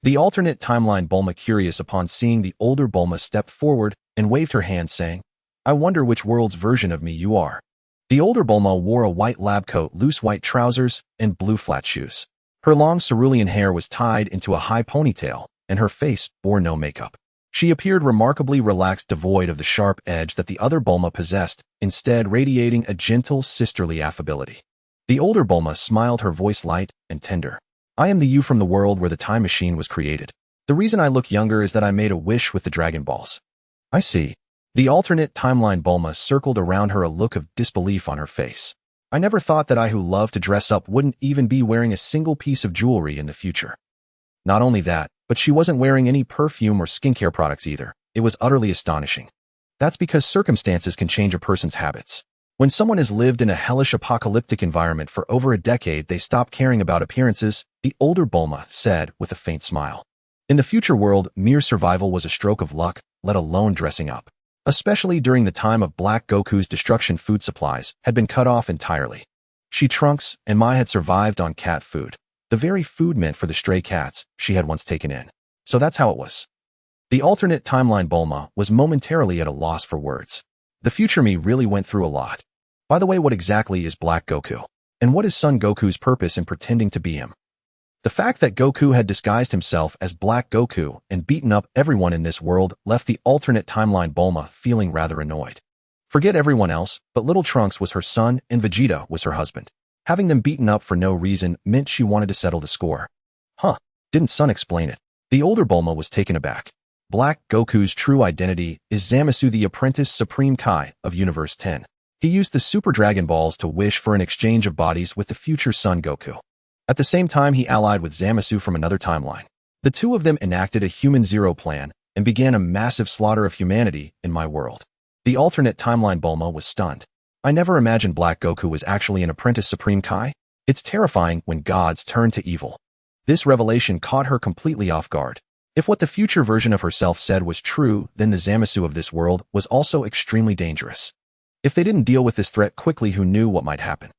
The alternate timeline Bulma, curious upon seeing the older Bulma, stepped forward and waved her hand, saying, "I wonder which world's version of me you are." The older Bulma wore a white lab coat, loose white trousers, and blue flat shoes. Her long cerulean hair was tied into a high ponytail, and her face bore no makeup. She appeared remarkably relaxed, devoid of the sharp edge that the other Bulma possessed, instead radiating a gentle, sisterly affability. The older Bulma smiled, her voice light and tender. "I am the you from the world where the time machine was created. The reason I look younger is that I made a wish with the Dragon Balls." "I see." The alternate timeline Bulma circled around her, a look of disbelief on her face. "I never thought that I, who love to dress up, wouldn't even be wearing a single piece of jewelry in the future." Not only that, but she wasn't wearing any perfume or skincare products either. It was utterly astonishing. That's because circumstances can change a person's habits. When someone has lived in a hellish apocalyptic environment for over a decade, they stop caring about appearances, the older Bulma said with a faint smile. In the future world, mere survival was a stroke of luck, let alone dressing up. Especially during the time of Black Goku's destruction, food supplies had been cut off entirely. She, Trunks, and Mai had survived on cat food, the very food meant for the stray cats she had once taken in. So that's how it was. The alternate timeline Bulma was momentarily at a loss for words. The future me really went through a lot. By the way, what exactly is Black Goku? And what is Son Goku's purpose in pretending to be him? The fact that Goku had disguised himself as Black Goku and beaten up everyone in this world left the alternate timeline Bulma feeling rather annoyed. Forget everyone else, but little Trunks was her son and Vegeta was her husband. Having them beaten up for no reason meant she wanted to settle the score. Huh, didn't Son explain it? The older Bulma was taken aback. Black Goku's true identity is Zamasu, the apprentice Supreme Kai of Universe 10. He used the Super Dragon Balls to wish for an exchange of bodies with the future Son Goku. At the same time, he allied with Zamasu from another timeline. The two of them enacted a Human Zero plan and began a massive slaughter of humanity in my world. The alternate timeline Bulma was stunned. I never imagined Black Goku was actually an apprentice Supreme Kai. It's terrifying when gods turn to evil. This revelation caught her completely off guard. If what the future version of herself said was true, then the Zamasu of this world was also extremely dangerous. If they didn't deal with this threat quickly, who knew what might happen?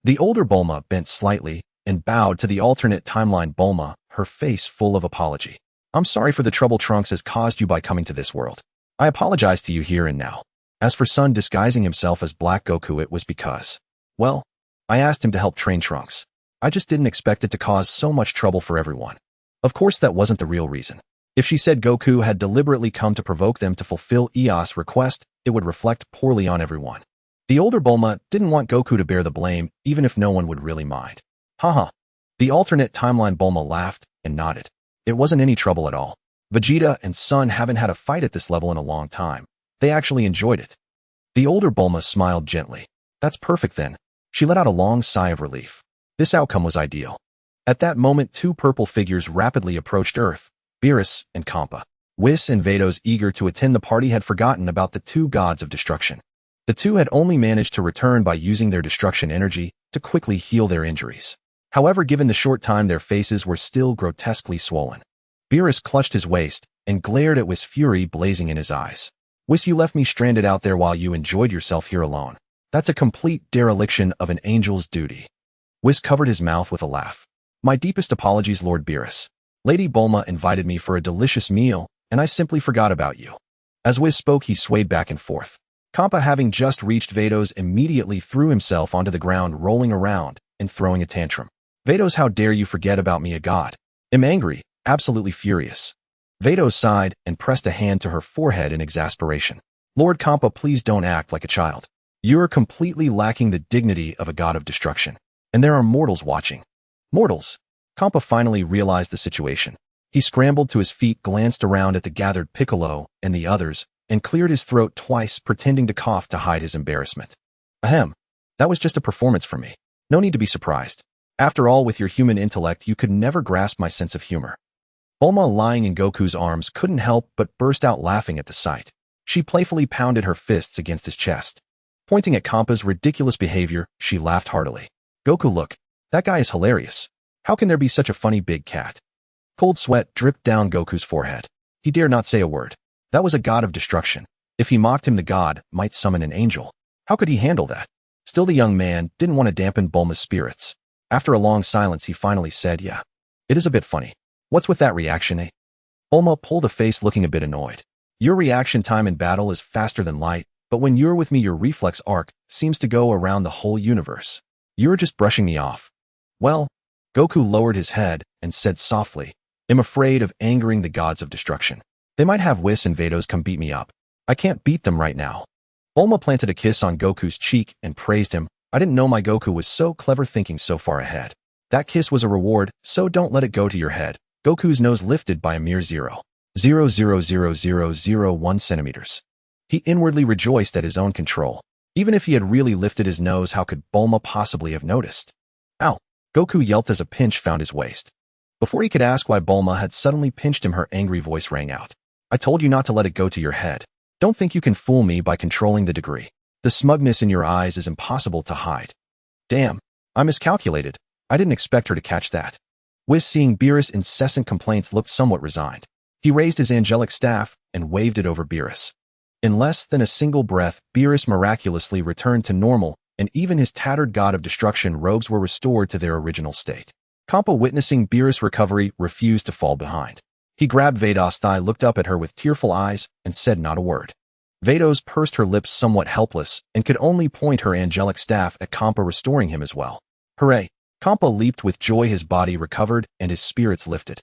The older Bulma bent slightly and bowed to the alternate timeline Bulma, her face full of apology. "I'm sorry for the trouble Trunks has caused you by coming to this world. I apologize to you here and now. As for Son disguising himself as Black Goku, it was because, well, I asked him to help train Trunks. I just didn't expect it to cause so much trouble for everyone. Of course, that wasn't the real reason. If she said Goku had deliberately come to provoke them to fulfill Eos' request, it would reflect poorly on everyone. The older Bulma didn't want Goku to bear the blame, even if no one would really mind. Haha. The alternate timeline Bulma laughed and nodded. It wasn't any trouble at all. Vegeta and Son haven't had a fight at this level in a long time. They actually enjoyed it. The older Bulma smiled gently. That's perfect then. She let out a long sigh of relief. This outcome was ideal. At that moment, two purple figures rapidly approached Earth, Beerus and Kampa. Whis and Vados, eager to attend the party, had forgotten about the two gods of destruction. The two had only managed to return by using their destruction energy to quickly heal their injuries. However, given the short time, their faces were still grotesquely swollen. Beerus clutched his waist and glared at Whis, fury blazing in his eyes. "Whis, you left me stranded out there while you enjoyed yourself here alone. That's a complete dereliction of an angel's duty." Whis covered his mouth with a laugh. "My deepest apologies, Lord Beerus. Lady Bulma invited me for a delicious meal, and I simply forgot about you." As Whis spoke, he swayed back and forth. Kampa, having just reached Vados, immediately threw himself onto the ground, rolling around and throwing a tantrum. "Vados, how dare you forget about me, a god? I'm angry, absolutely furious." Vados sighed and pressed a hand to her forehead in exasperation. "Lord Kampa, please don't act like a child. You're completely lacking the dignity of a god of destruction. And there are mortals watching." Mortals? Kampa finally realized the situation. He scrambled to his feet, glanced around at the gathered Piccolo and the others, and cleared his throat twice, pretending to cough to hide his embarrassment. "Ahem. That was just a performance for me. No need to be surprised. After all, with your human intellect, you could never grasp my sense of humor." Bulma, lying in Goku's arms, couldn't help but burst out laughing at the sight. She playfully pounded her fists against his chest. Pointing at Kampa's ridiculous behavior, she laughed heartily. Goku, look. That guy is hilarious. How can there be such a funny big cat? Cold sweat dripped down Goku's forehead. He dared not say a word. That was a god of destruction. If he mocked him, the god might summon an angel. How could he handle that? Still, the young man didn't want to dampen Bulma's spirits. After a long silence, he finally said, yeah. It is a bit funny. What's with that reaction, eh? Bulma pulled a face, looking a bit annoyed. Your reaction time in battle is faster than light, but when you're with me, your reflex arc seems to go around the whole universe. You're just brushing me off. Well, Goku lowered his head and said softly, I'm afraid of angering the gods of destruction. They might have Whis and Vados come beat me up. I can't beat them right now. Bulma planted a kiss on Goku's cheek and praised him. I didn't know my Goku was so clever, thinking so far ahead. That kiss was a reward, so don't let it go to your head. Goku's nose lifted by a mere 0.0000001 centimeters. He inwardly rejoiced at his own control. Even if he had really lifted his nose, how could Bulma possibly have noticed? Ow! Goku yelped as a pinch found his waist. Before he could ask why Bulma had suddenly pinched him, her angry voice rang out. I told you not to let it go to your head. Don't think you can fool me by controlling the degree. The smugness in your eyes is impossible to hide. Damn, I miscalculated. I didn't expect her to catch that. Whis, seeing Beerus' incessant complaints, looked somewhat resigned. He raised his angelic staff and waved it over Beerus. In less than a single breath, Beerus miraculously returned to normal, and even his tattered god of destruction robes were restored to their original state. Kampa, witnessing Beerus' recovery, refused to fall behind. He grabbed Vados' thigh, looked up at her with tearful eyes, and said not a word. Vados pursed her lips, somewhat helpless, and could only point her angelic staff at Kampa, restoring him as well. Hooray! Kampa leaped with joy, his body recovered, and his spirits lifted.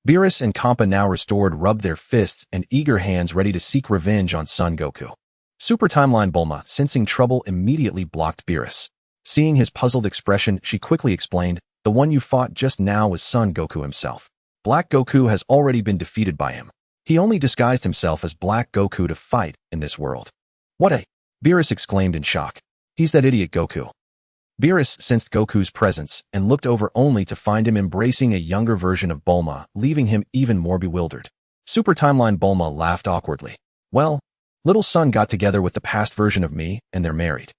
Beerus and Kampa, now restored, rubbed their fists and eager hands, ready to seek revenge on Son Goku. Super Timeline Bulma, sensing trouble, immediately blocked Beerus. Seeing his puzzled expression, she quickly explained, the one you fought just now was Son Goku himself. Black Goku has already been defeated by him. He only disguised himself as Black Goku to fight in this world. What a... Beerus exclaimed in shock. He's that idiot Goku. Beerus sensed Goku's presence and looked over, only to find him embracing a younger version of Bulma, leaving him even more bewildered. Super Timeline Bulma laughed awkwardly. Well, little son got together with the past version of me, and they're married.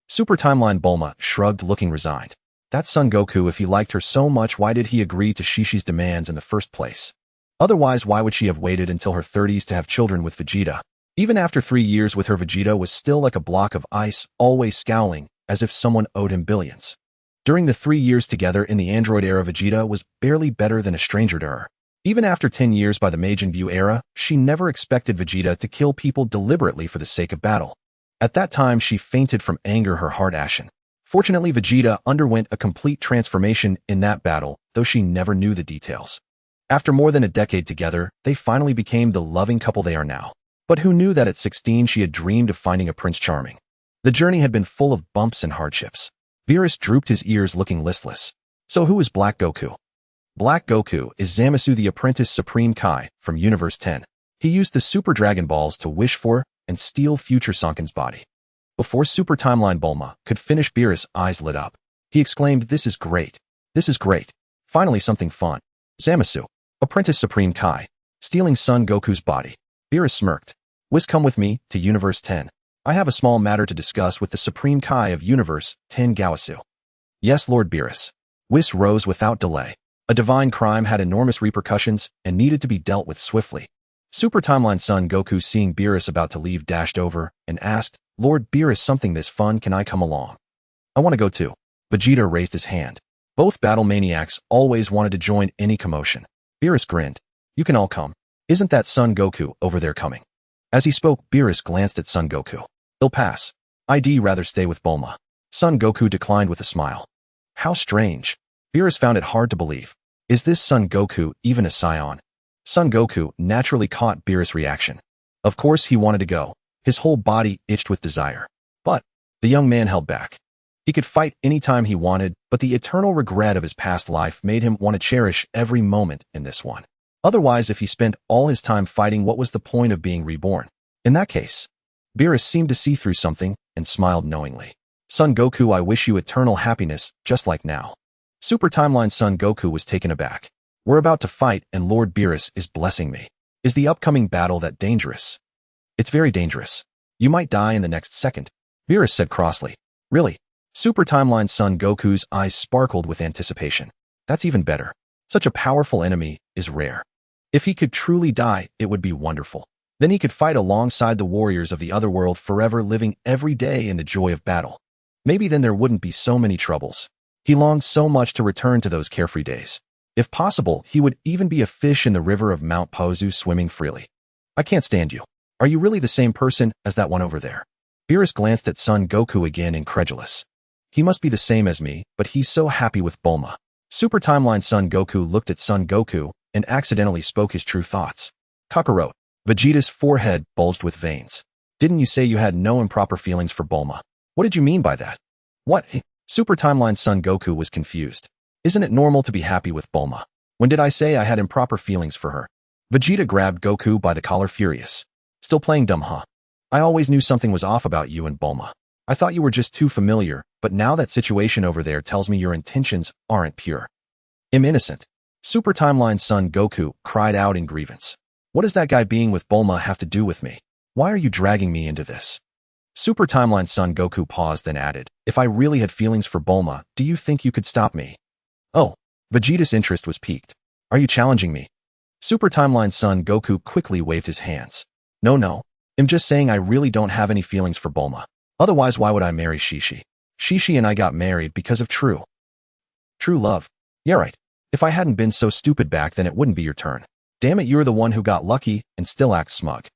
Super Timeline Bulma shrugged, looking resigned. That's Son Goku. If he liked her so much, why did he agree to Shishi's demands in the first place? Otherwise, why would she have waited until her 30s to have children with Vegeta? Even after 3 years with her, Vegeta was still like a block of ice, always scowling, as if someone owed him billions. During the 3 years together in the android era, Vegeta was barely better than a stranger to her. Even after 10 years by the Majin Buu era, she never expected Vegeta to kill people deliberately for the sake of battle. At that time, she fainted from anger, her heart ashen. Fortunately, Vegeta underwent a complete transformation in that battle, though she never knew the details. After more than a decade together, they finally became the loving couple they are now. But who knew that at 16 she had dreamed of finding a Prince Charming? The journey had been full of bumps and hardships. Beerus drooped his ears, looking listless. So who is Black Goku? Black Goku is Zamasu, the apprentice Supreme Kai from Universe 10. He used the Super Dragon Balls to wish for and steal future Sankan's body. Before Super Timeline Bulma could finish, Beerus' eyes lit up. He exclaimed, this is great. This is great. Finally something fun. Zamasu, apprentice Supreme Kai, stealing Son Goku's body. Beerus smirked. Whis, come with me to Universe 10. I have a small matter to discuss with the Supreme Kai of Universe 10 Gawasu. Yes, Lord Beerus. Whis rose without delay. A divine crime had enormous repercussions and needed to be dealt with swiftly. Super Timeline Son Goku, seeing Beerus about to leave, dashed over and asked, Lord Beerus, something this fun, can I come along? I want to go too. Vegeta raised his hand. Both battle maniacs always wanted to join any commotion. Beerus grinned. You can all come. Isn't that Son Goku over there coming? As he spoke, Beerus glanced at Son Goku. He'll pass. I'd rather stay with Bulma. Son Goku declined with a smile. How strange. Beerus found it hard to believe. Is this Son Goku even a Saiyan? Son Goku naturally caught Beerus' reaction. Of course he wanted to go. His whole body itched with desire. But the young man held back. He could fight anytime he wanted, but the eternal regret of his past life made him want to cherish every moment in this one. Otherwise, if he spent all his time fighting, what was the point of being reborn? In that case, Beerus seemed to see through something and smiled knowingly. Son Goku, I wish you eternal happiness, just like now. Super Timeline Son Goku was taken aback. We're about to fight and Lord Beerus is blessing me. Is the upcoming battle that dangerous? It's very dangerous. You might die in the next second. Beerus said crossly. Really? Super Timeline Son Goku's eyes sparkled with anticipation. That's even better. Such a powerful enemy is rare. If he could truly die, it would be wonderful. Then he could fight alongside the warriors of the other world forever, living every day in the joy of battle. Maybe then there wouldn't be so many troubles. He longed so much to return to those carefree days. If possible, he would even be a fish in the river of Mount Pozu swimming freely. I can't stand you. Are you really the same person as that one over there? Beerus glanced at Son Goku again, incredulous. He must be the same as me, but he's so happy with Bulma. Super Timeline Son Goku looked at Son Goku and accidentally spoke his true thoughts. Kakarot. Vegeta's forehead bulged with veins. Didn't you say you had no improper feelings for Bulma? What did you mean by that? What? Super Timeline Son Goku was confused. Isn't it normal to be happy with Bulma? When did I say I had improper feelings for her? Vegeta grabbed Goku by the collar, furious. Still playing dumb, huh? I always knew something was off about you and Bulma. I thought you were just too familiar, but now that situation over there tells me your intentions aren't pure. I'm innocent. Super Timeline Son Goku cried out in grievance. What does that guy being with Bulma have to do with me? Why are you dragging me into this? Super Timeline Son Goku paused, then added, if I really had feelings for Bulma, do you think you could stop me? Oh, Vegeta's interest was piqued. Are you challenging me? Super Timeline Son Goku quickly waved his hands. No. I'm just saying I really don't have any feelings for Bulma. Otherwise, why would I marry Shishi? Shishi and I got married because of true love. Yeah, right. If I hadn't been so stupid back then, it wouldn't be your turn. Damn it, you're the one who got lucky and still acts smug.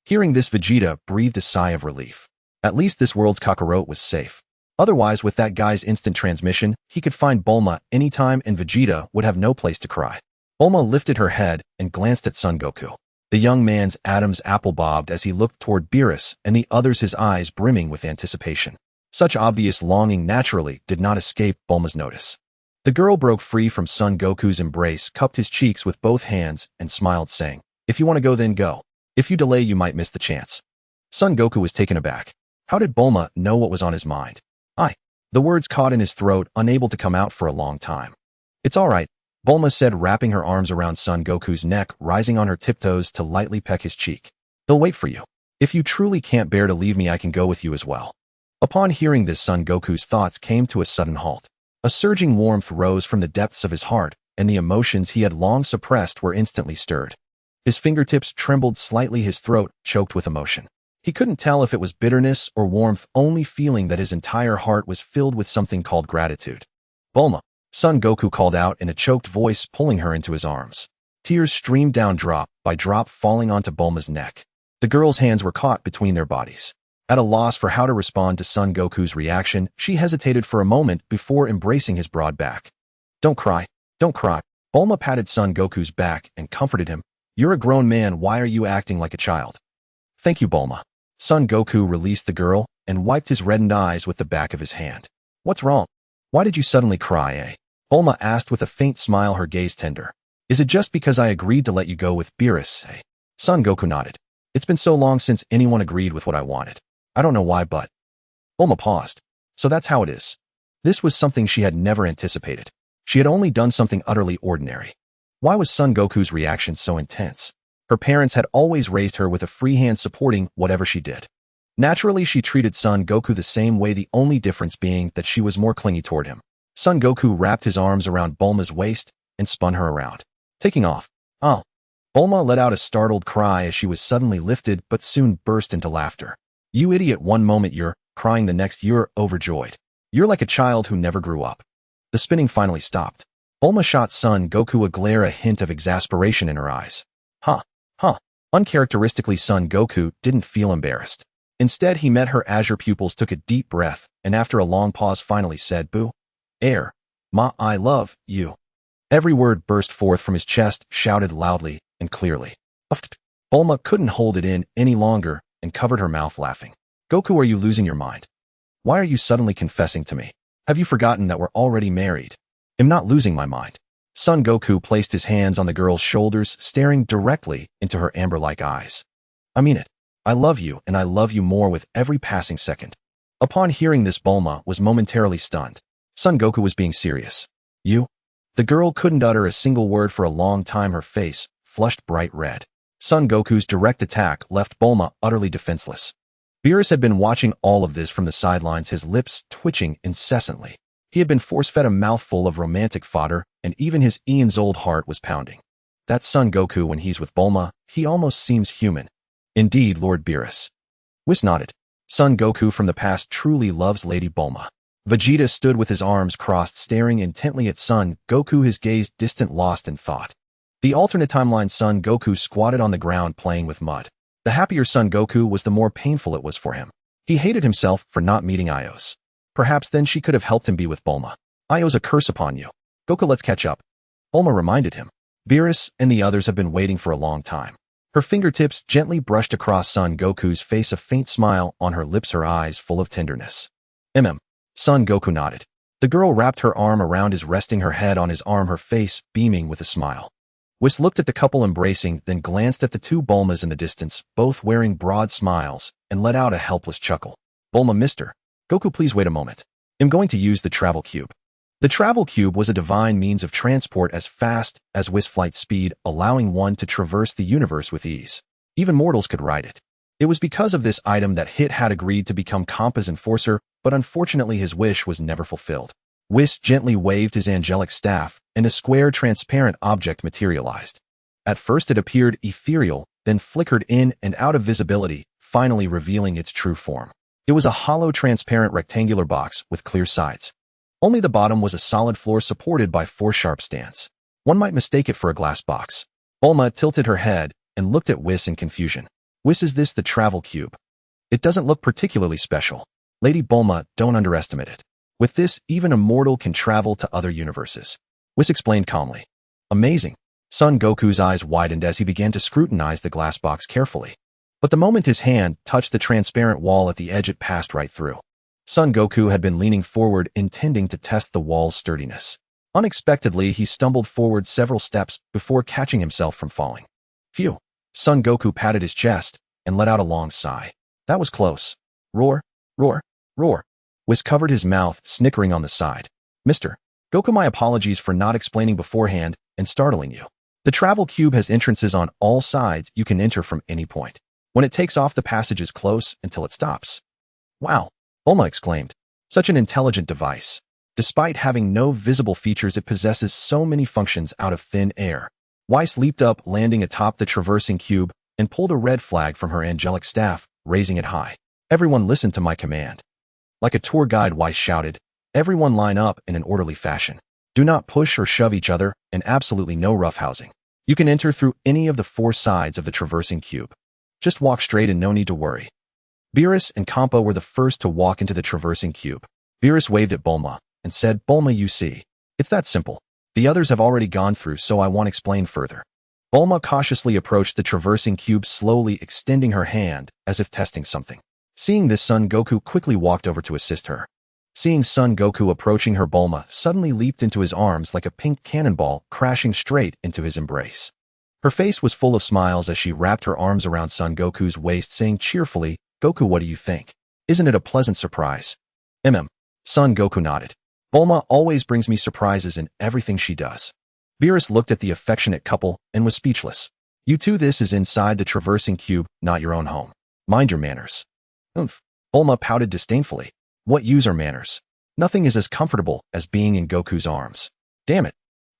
Hearing this, Vegeta breathed a sigh of relief. At least this world's Kakarot was safe. Otherwise, with that guy's instant transmission, he could find Bulma anytime and Vegeta would have no place to cry. Bulma lifted her head and glanced at Son Goku. The young man's Adam's apple bobbed as he looked toward Beerus and the others, his eyes brimming with anticipation. Such obvious longing naturally did not escape Bulma's notice. The girl broke free from Son Goku's embrace, cupped his cheeks with both hands, and smiled, saying, if you want to go, then go. If you delay, you might miss the chance. Son Goku was taken aback. How did Bulma know what was on his mind? The words caught in his throat, unable to come out for a long time. It's all right, Bulma said, wrapping her arms around Son Goku's neck, rising on her tiptoes to lightly peck his cheek. They'll wait for you. If you truly can't bear to leave me, I can go with you as well. Upon hearing this, Son Goku's thoughts came to a sudden halt. A surging warmth rose from the depths of his heart, and the emotions he had long suppressed were instantly stirred. His fingertips trembled slightly, his throat choked with emotion. He couldn't tell if it was bitterness or warmth, only feeling that his entire heart was filled with something called gratitude. Bulma, Son Goku called out in a choked voice, pulling her into his arms. Tears streamed down, drop by drop, falling onto Bulma's neck. The girl's hands were caught between their bodies. At a loss for how to respond to Son Goku's reaction, she hesitated for a moment before embracing his broad back. Don't cry. Bulma patted Son Goku's back and comforted him. You're a grown man, why are you acting like a child? Thank you, Bulma. Son Goku released the girl and wiped his reddened eyes with the back of his hand. What's wrong? Why did you suddenly cry, eh? Bulma asked with a faint smile, her gaze tender. Is it just because I agreed to let you go with Beerus, eh? Son Goku nodded. It's been so long since anyone agreed with what I wanted. I don't know why, but... Bulma paused. So that's how it is. This was something she had never anticipated. She had only done something utterly ordinary. Why was Son Goku's reaction so intense? Her parents had always raised her with a free hand, supporting whatever she did. Naturally, she treated Son Goku the same way, the only difference being that she was more clingy toward him. Son Goku wrapped his arms around Bulma's waist and spun her around. Taking off. Oh. Bulma let out a startled cry as she was suddenly lifted, but soon burst into laughter. You idiot, one moment you're crying, the next you're overjoyed. You're like a child who never grew up. The spinning finally stopped. Bulma shot Son Goku a glare, a hint of exasperation in her eyes. Uncharacteristically, Son Goku didn't feel embarrassed. Instead, he met her azure pupils, took a deep breath, and after a long pause finally said, Boo. Ma, I love you. Every word burst forth from his chest, shouted loudly and clearly. Bulma couldn't hold it in any longer and covered her mouth, laughing. Goku, are you losing your mind? Why are you suddenly confessing to me? Have you forgotten that we're already married? I'm not losing my mind. Son Goku placed his hands on the girl's shoulders, staring directly into her amber-like eyes. I mean it. I love you, and I love you more with every passing second. Upon hearing this, Bulma was momentarily stunned. Son Goku was being serious. You? The girl couldn't utter a single word for a long time, her face flushed bright red. Son Goku's direct attack left Bulma utterly defenseless. Beerus had been watching all of this from the sidelines, his lips twitching incessantly. He had been force-fed a mouthful of romantic fodder, and even his eons-old heart was pounding. That's Son Goku when he's with Bulma. He almost seems human. Indeed, Lord Beerus. Whis nodded. Son Goku from the past truly loves Lady Bulma. Vegeta stood with his arms crossed, staring intently at Son Goku, his gaze distant, lost in thought. The alternate timeline, Son Goku squatted on the ground playing with mud. The happier Son Goku was, the more painful it was for him. He hated himself for not meeting Ios. Perhaps then she could have helped him be with Bulma. Ios, a curse upon you. Goku, let's catch up. Bulma reminded him. Beerus and the others have been waiting for a long time. Her fingertips gently brushed across Son Goku's face, a faint smile on her lips, her eyes full of tenderness. Son Goku nodded. The girl wrapped her arm around his, resting her head on his arm, her face beaming with a smile. Whis looked at the couple embracing, then glanced at the two Bulmas in the distance, both wearing broad smiles, and let out a helpless chuckle. Bulma, Mr. Goku, please wait a moment. I'm going to use the travel cube. The travel cube was a divine means of transport as fast as Whis flight speed, allowing one to traverse the universe with ease. Even mortals could ride it. It was because of this item that Hit had agreed to become Kampa's enforcer, but unfortunately his wish was never fulfilled. Whis gently waved his angelic staff, and a square transparent object materialized. At first it appeared ethereal, then flickered in and out of visibility, finally revealing its true form. It was a hollow, transparent rectangular box with clear sides. Only the bottom was a solid floor supported by 4 sharp stands. One might mistake it for a glass box. Bulma tilted her head and looked at Whis in confusion. Whis, is this the travel cube? It doesn't look particularly special. Lady Bulma, don't underestimate it. With this, even a mortal can travel to other universes. Whis explained calmly. Amazing. Son Goku's eyes widened as he began to scrutinize the glass box carefully. But the moment his hand touched the transparent wall at the edge, it passed right through. Son Goku had been leaning forward, intending to test the wall's sturdiness. Unexpectedly, he stumbled forward several steps before catching himself from falling. Phew. Son Goku patted his chest and let out a long sigh. That was close. Roar, roar, roar. Whis covered his mouth, snickering on the side. Mr. Goku, my apologies for not explaining beforehand and startling you. The travel cube has entrances on all sides. You can enter from any point. When it takes off, the passage is close until it stops. Wow, Bulma exclaimed. Such an intelligent device. Despite having no visible features, it possesses so many functions out of thin air. Whis leaped up, landing atop the traversing cube, and pulled a red flag from her angelic staff, raising it high. Everyone listen to my command. Like a tour guide, Whis shouted. Everyone line up in an orderly fashion. Do not push or shove each other, and absolutely no roughhousing. You can enter through any of the 4 sides of the traversing cube. Just walk straight and no need to worry. Beerus and Kampa were the first to walk into the traversing cube. Beerus waved at Bulma and said, Bulma, you see. It's that simple. The others have already gone through, so I won't explain further. Bulma cautiously approached the traversing cube, slowly extending her hand as if testing something. Seeing this, Son Goku quickly walked over to assist her. Seeing Son Goku approaching her, Bulma suddenly leaped into his arms like a pink cannonball, crashing straight into his embrace. Her face was full of smiles as she wrapped her arms around Son Goku's waist, saying cheerfully, Goku, what do you think? Isn't it a pleasant surprise? Son Goku nodded. Bulma always brings me surprises in everything she does. Beerus looked at the affectionate couple and was speechless. You two, this is inside the traversing cube, not your own home. Mind your manners. Oomph. Bulma pouted disdainfully. What use are manners? Nothing is as comfortable as being in Goku's arms. Damn it.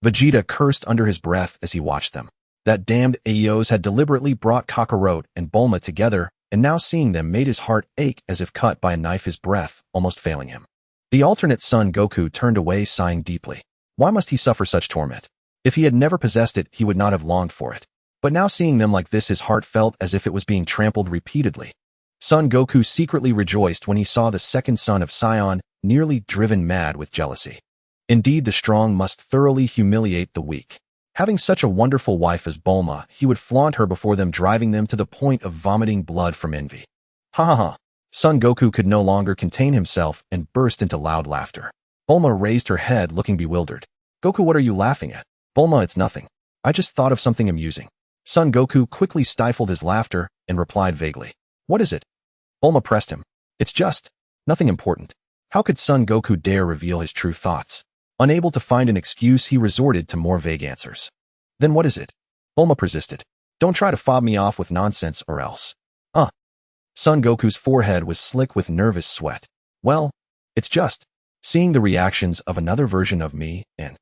Vegeta cursed under his breath as he watched them. That damned Aeos had deliberately brought Kakarot and Bulma together, and now seeing them made his heart ache as if cut by a knife, his breath almost failing him. The alternate Son Goku turned away, sighing deeply. Why must he suffer such torment? If he had never possessed it, he would not have longed for it. But now seeing them like this, his heart felt as if it was being trampled repeatedly. Son Goku secretly rejoiced when he saw the second son of Saiyan nearly driven mad with jealousy. Indeed, the strong must thoroughly humiliate the weak. Having such a wonderful wife as Bulma, he would flaunt her before them, driving them to the point of vomiting blood from envy. Ha ha ha. Son Goku could no longer contain himself and burst into loud laughter. Bulma raised her head, looking bewildered. Goku, what are you laughing at? Bulma, it's nothing. I just thought of something amusing. Son Goku quickly stifled his laughter and replied vaguely. What is it? Bulma pressed him. It's just nothing important. How could Son Goku dare reveal his true thoughts? Unable to find an excuse, he resorted to more vague answers. Then what is it? Bulma persisted. Don't try to fob me off with nonsense or else. Son Goku's forehead was slick with nervous sweat. Well, it's just seeing the reactions of another version of me and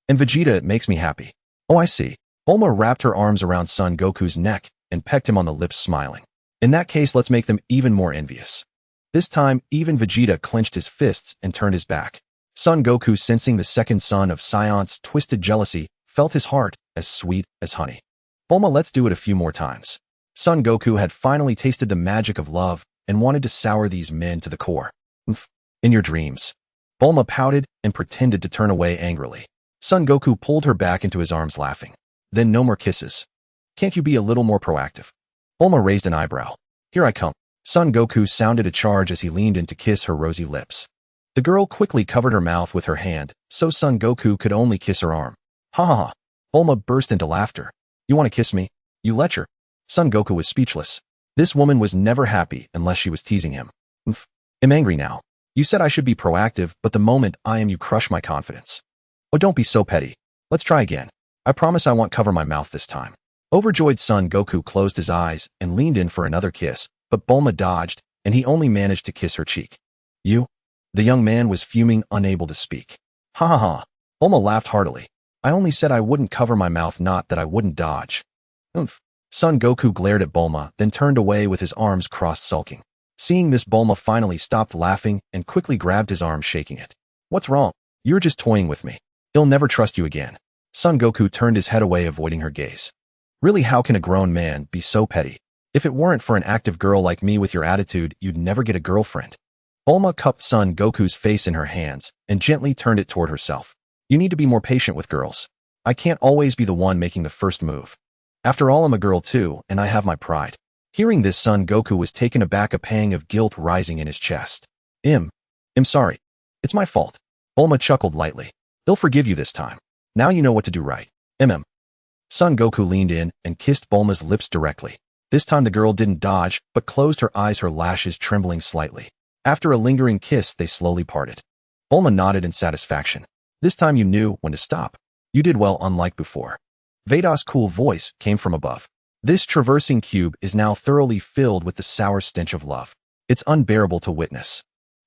Vegeta, it makes me happy. Oh, I see. Bulma wrapped her arms around Son Goku's neck and pecked him on the lips, smiling. In that case, let's make them even more envious. This time, even Vegeta clenched his fists and turned his back. Son Goku, sensing the second son of Saiyan's twisted jealousy, felt his heart as sweet as honey. Bulma, let's do it a few more times. Son Goku had finally tasted the magic of love and wanted to sour these men to the core. In your dreams. Bulma pouted and pretended to turn away angrily. Son Goku pulled her back into his arms, laughing. Then no more kisses. Can't you be a little more proactive? Bulma raised an eyebrow. Here I come. Son Goku sounded a charge as he leaned in to kiss her rosy lips. The girl quickly covered her mouth with her hand, so Son Goku could only kiss her arm. Ha ha ha. Bulma burst into laughter. You want to kiss me? You lecher. Son Goku was speechless. This woman was never happy unless she was teasing him. I'm angry now. You said I should be proactive, but the moment I am, you crush my confidence. Oh, don't be so petty. Let's try again. I promise I won't cover my mouth this time. Overjoyed, Son Goku closed his eyes and leaned in for another kiss, but Bulma dodged, and he only managed to kiss her cheek. You? The young man was fuming, unable to speak. Ha ha ha. Bulma laughed heartily. I only said I wouldn't cover my mouth, not that I wouldn't dodge. Son Goku glared at Bulma, then turned away with his arms crossed, sulking. Seeing this, Bulma finally stopped laughing and quickly grabbed his arm, shaking it. What's wrong? You're just toying with me. He'll never trust you again. Son Goku turned his head away, avoiding her gaze. Really, how can a grown man be so petty? If it weren't for an active girl like me with your attitude, you'd never get a girlfriend. Bulma cupped Son Goku's face in her hands and gently turned it toward herself. You need to be more patient with girls. I can't always be the one making the first move. After all, I'm a girl too, and I have my pride. Hearing this, Son Goku was taken aback, a pang of guilt rising in his chest. I'm sorry. It's my fault. Bulma chuckled lightly. They'll forgive you this time. Now you know what to do, right? Son Goku leaned in and kissed Bulma's lips directly. This time the girl didn't dodge, but closed her eyes, her lashes trembling slightly. After a lingering kiss, they slowly parted. Bulma nodded in satisfaction. This time you knew when to stop. You did well, unlike before. Veda's cool voice came from above. This traversing cube is now thoroughly filled with the sour stench of love. It's unbearable to witness.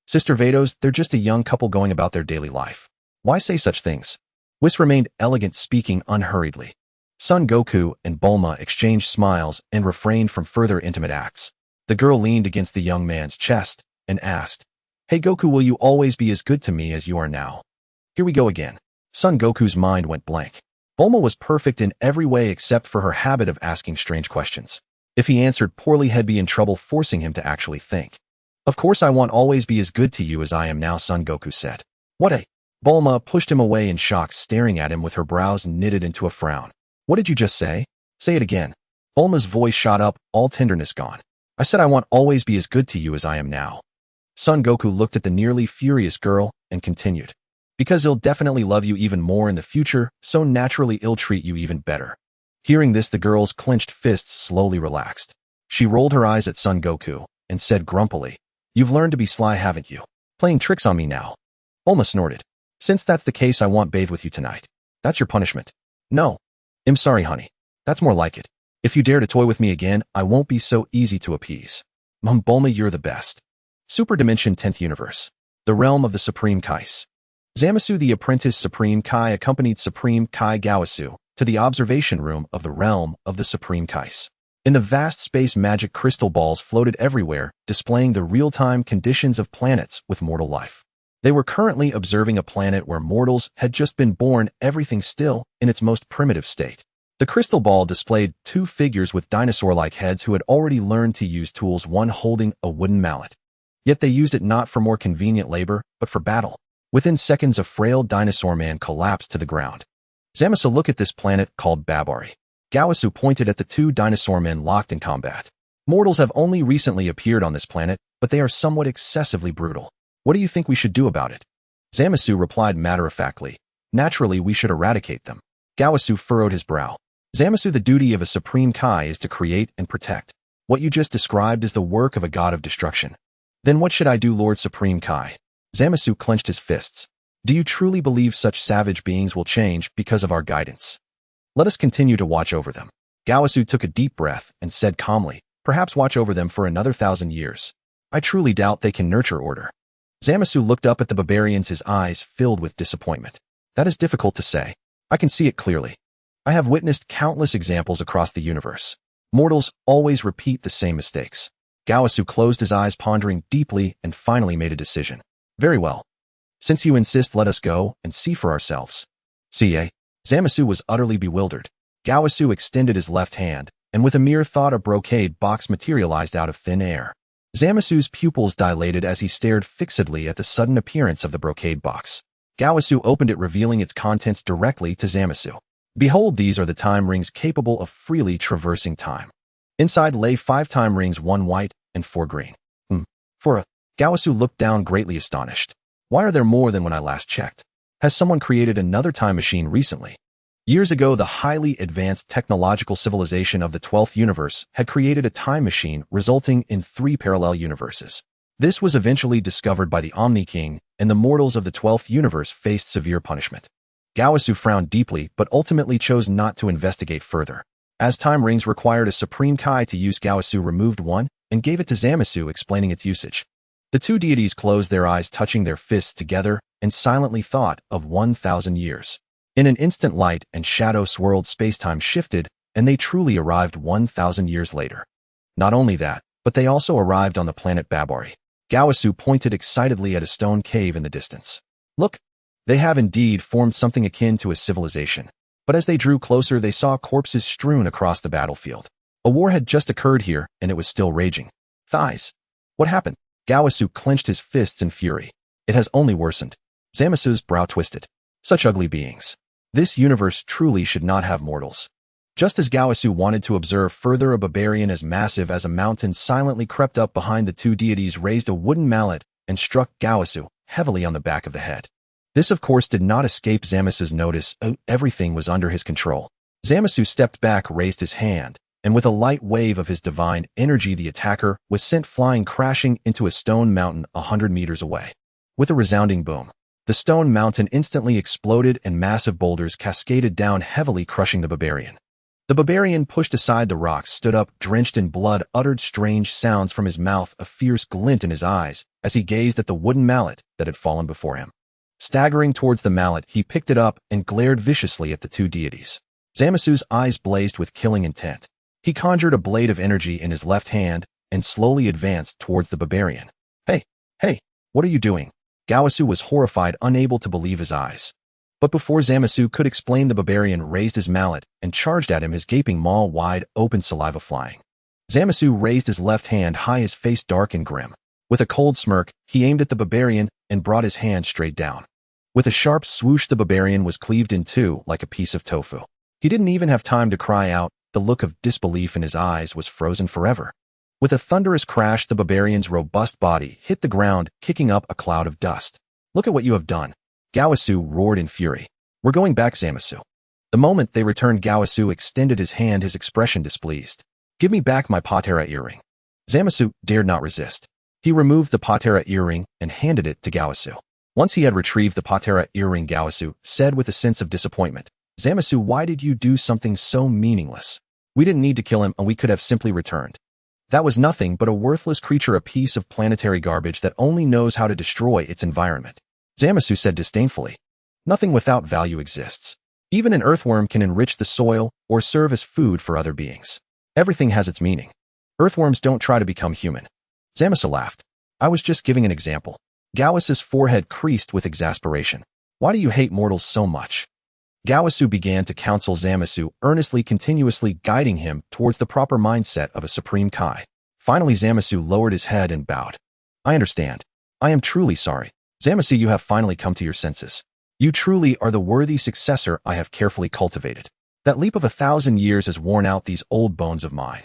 Sister Vados, they're just a young couple going about their daily life. Why say such things? Whis remained elegant, speaking unhurriedly. Son Goku and Bulma exchanged smiles and refrained from further intimate acts. The girl leaned against the young man's chest and asked, Hey Goku, will you always be as good to me as you are now? Here we go again. Son Goku's mind went blank. Bulma was perfect in every way except for her habit of asking strange questions. If he answered poorly, he'd be in trouble, forcing him to actually think. Of course I won't always be as good to you as I am now, Son Goku said. What a... Bulma pushed him away in shock, staring at him with her brows knitted into a frown. What did you just say? Say it again. Bulma's voice shot up, all tenderness gone. I said I won't always be as good to you as I am now. Son Goku looked at the nearly furious girl and continued. Because he'll definitely love you even more in the future, so naturally he'll treat you even better. Hearing this, the girl's clenched fists slowly relaxed. She rolled her eyes at Son Goku and said grumpily, You've learned to be sly, haven't you? Playing tricks on me now. Bulma snorted. Since that's the case, I won't bathe with you tonight. That's your punishment. No. I'm sorry, honey. That's more like it. If you dare to toy with me again, I won't be so easy to appease. Bulma, you're the best. Super Dimension 10th Universe. The Realm of the Supreme Kais. Zamasu, the apprentice Supreme Kai, accompanied Supreme Kai Gawasu to the observation room of the Realm of the Supreme Kais. In the vast space, magic crystal balls floated everywhere, displaying the real-time conditions of planets with mortal life. They were currently observing a planet where mortals had just been born, everything still in its most primitive state. The crystal ball displayed two figures with dinosaur-like heads who had already learned to use tools, one holding a wooden mallet. Yet they used it not for more convenient labor, but for battle. Within seconds, a frail dinosaur man collapsed to the ground. Zamasu, look at this planet called Babari. Gawasu pointed at the two dinosaur men locked in combat. Mortals have only recently appeared on this planet, but they are somewhat excessively brutal. What do you think we should do about it? Zamasu replied matter-of-factly. Naturally, we should eradicate them. Gawasu furrowed his brow. Zamasu, the duty of a Supreme Kai is to create and protect. What you just described is the work of a god of destruction. Then what should I do, Lord Supreme Kai? Zamasu clenched his fists. Do you truly believe such savage beings will change because of our guidance? Let us continue to watch over them. Gaosu took a deep breath and said calmly, perhaps watch over them for another 1,000 years. I truly doubt they can nurture order. Zamasu looked up at the barbarians, his eyes filled with disappointment. That is difficult to say. I can see it clearly. I have witnessed countless examples across the universe. Mortals always repeat the same mistakes. Gaosu closed his eyes, pondering deeply, and finally made a decision. Very well. Since you insist, let us go and see for ourselves. See? Zamasu was utterly bewildered. Gaosu extended his left hand, and with a mere thought, a brocade box materialized out of thin air. Zamasu's pupils dilated as he stared fixedly at the sudden appearance of the brocade box. Gaosu opened it, revealing its contents directly to Zamasu. Behold, these are the time rings capable of freely traversing time. Inside lay 5 time rings, 1 white and 4 green. Gaosu looked down, greatly astonished. Why are there more than when I last checked? Has someone created another time machine recently? Years ago, the highly advanced technological civilization of the 12th universe had created a time machine resulting in 3 parallel universes. This was eventually discovered by the Omni King, and the mortals of the 12th universe faced severe punishment. Gaosu frowned deeply, but ultimately chose not to investigate further. As time rings required a supreme Kai to use, Gaosu removed one and gave it to Zamasu, explaining its usage. The 2 deities closed their eyes, touching their fists together, and silently thought of 1,000 years. In an instant, light and shadow swirled, space-time shifted, and they truly arrived 1,000 years later. Not only that, but they also arrived on the planet Babari. Gaosu pointed excitedly at a stone cave in the distance. Look, they have indeed formed something akin to a civilization. But as they drew closer, they saw corpses strewn across the battlefield. A war had just occurred here, and it was still raging. Thighs. What happened? Gaosu clenched his fists in fury. It has only worsened. Zamasu's brow twisted. Such ugly beings. This universe truly should not have mortals. Just as Gaosu wanted to observe further, a barbarian as massive as a mountain silently crept up behind the 2 deities, raised a wooden mallet, and struck Gaosu heavily on the back of the head. This, of course, did not escape Zamasu's notice. Everything was under his control. Zamasu stepped back, raised his hand, and with a light wave of his divine energy, the attacker was sent flying, crashing into a stone mountain 100 meters away. With a resounding boom, the stone mountain instantly exploded and massive boulders cascaded down, heavily crushing the barbarian. The barbarian pushed aside the rocks, stood up, drenched in blood, uttered strange sounds from his mouth, a fierce glint in his eyes as he gazed at the wooden mallet that had fallen before him. Staggering towards the mallet, he picked it up and glared viciously at the 2 deities. Zamasu's eyes blazed with killing intent. He conjured a blade of energy in his left hand and slowly advanced towards the barbarian. Hey, what are you doing? Gaosu was horrified, unable to believe his eyes. But before Zamasu could explain, the barbarian raised his mallet and charged at him, his gaping maw wide open, saliva flying. Zamasu raised his left hand high, his face dark and grim. With a cold smirk, he aimed at the barbarian and brought his hand straight down. With a sharp swoosh, the barbarian was cleaved in 2 like a piece of tofu. He didn't even have time to cry out. The look of disbelief in his eyes was frozen forever. With a thunderous crash, the barbarian's robust body hit the ground, kicking up a cloud of dust. Look at what you have done. Gaosu roared in fury. We're going back, Zamasu. The moment they returned, Gaosu extended his hand, his expression displeased. Give me back my patera earring. Zamasu dared not resist. He removed the patera earring and handed it to Gaosu. Once he had retrieved the patera earring, Gaosu said with a sense of disappointment, Zamasu, why did you do something so meaningless? We didn't need to kill him, and we could have simply returned. That was nothing but a worthless creature, a piece of planetary garbage that only knows how to destroy its environment. Zamasu said disdainfully. Nothing without value exists. Even an earthworm can enrich the soil or serve as food for other beings. Everything has its meaning. Earthworms don't try to become human. Zamasu laughed. I was just giving an example. Gaosu's forehead creased with exasperation. Why do you hate mortals so much? Gaosu began to counsel Zamasu, earnestly, continuously guiding him towards the proper mindset of a supreme Kai. Finally, Zamasu lowered his head and bowed. I understand. I am truly sorry. Zamasu, you have finally come to your senses. You truly are the worthy successor I have carefully cultivated. That leap of 1,000 years has worn out these old bones of mine.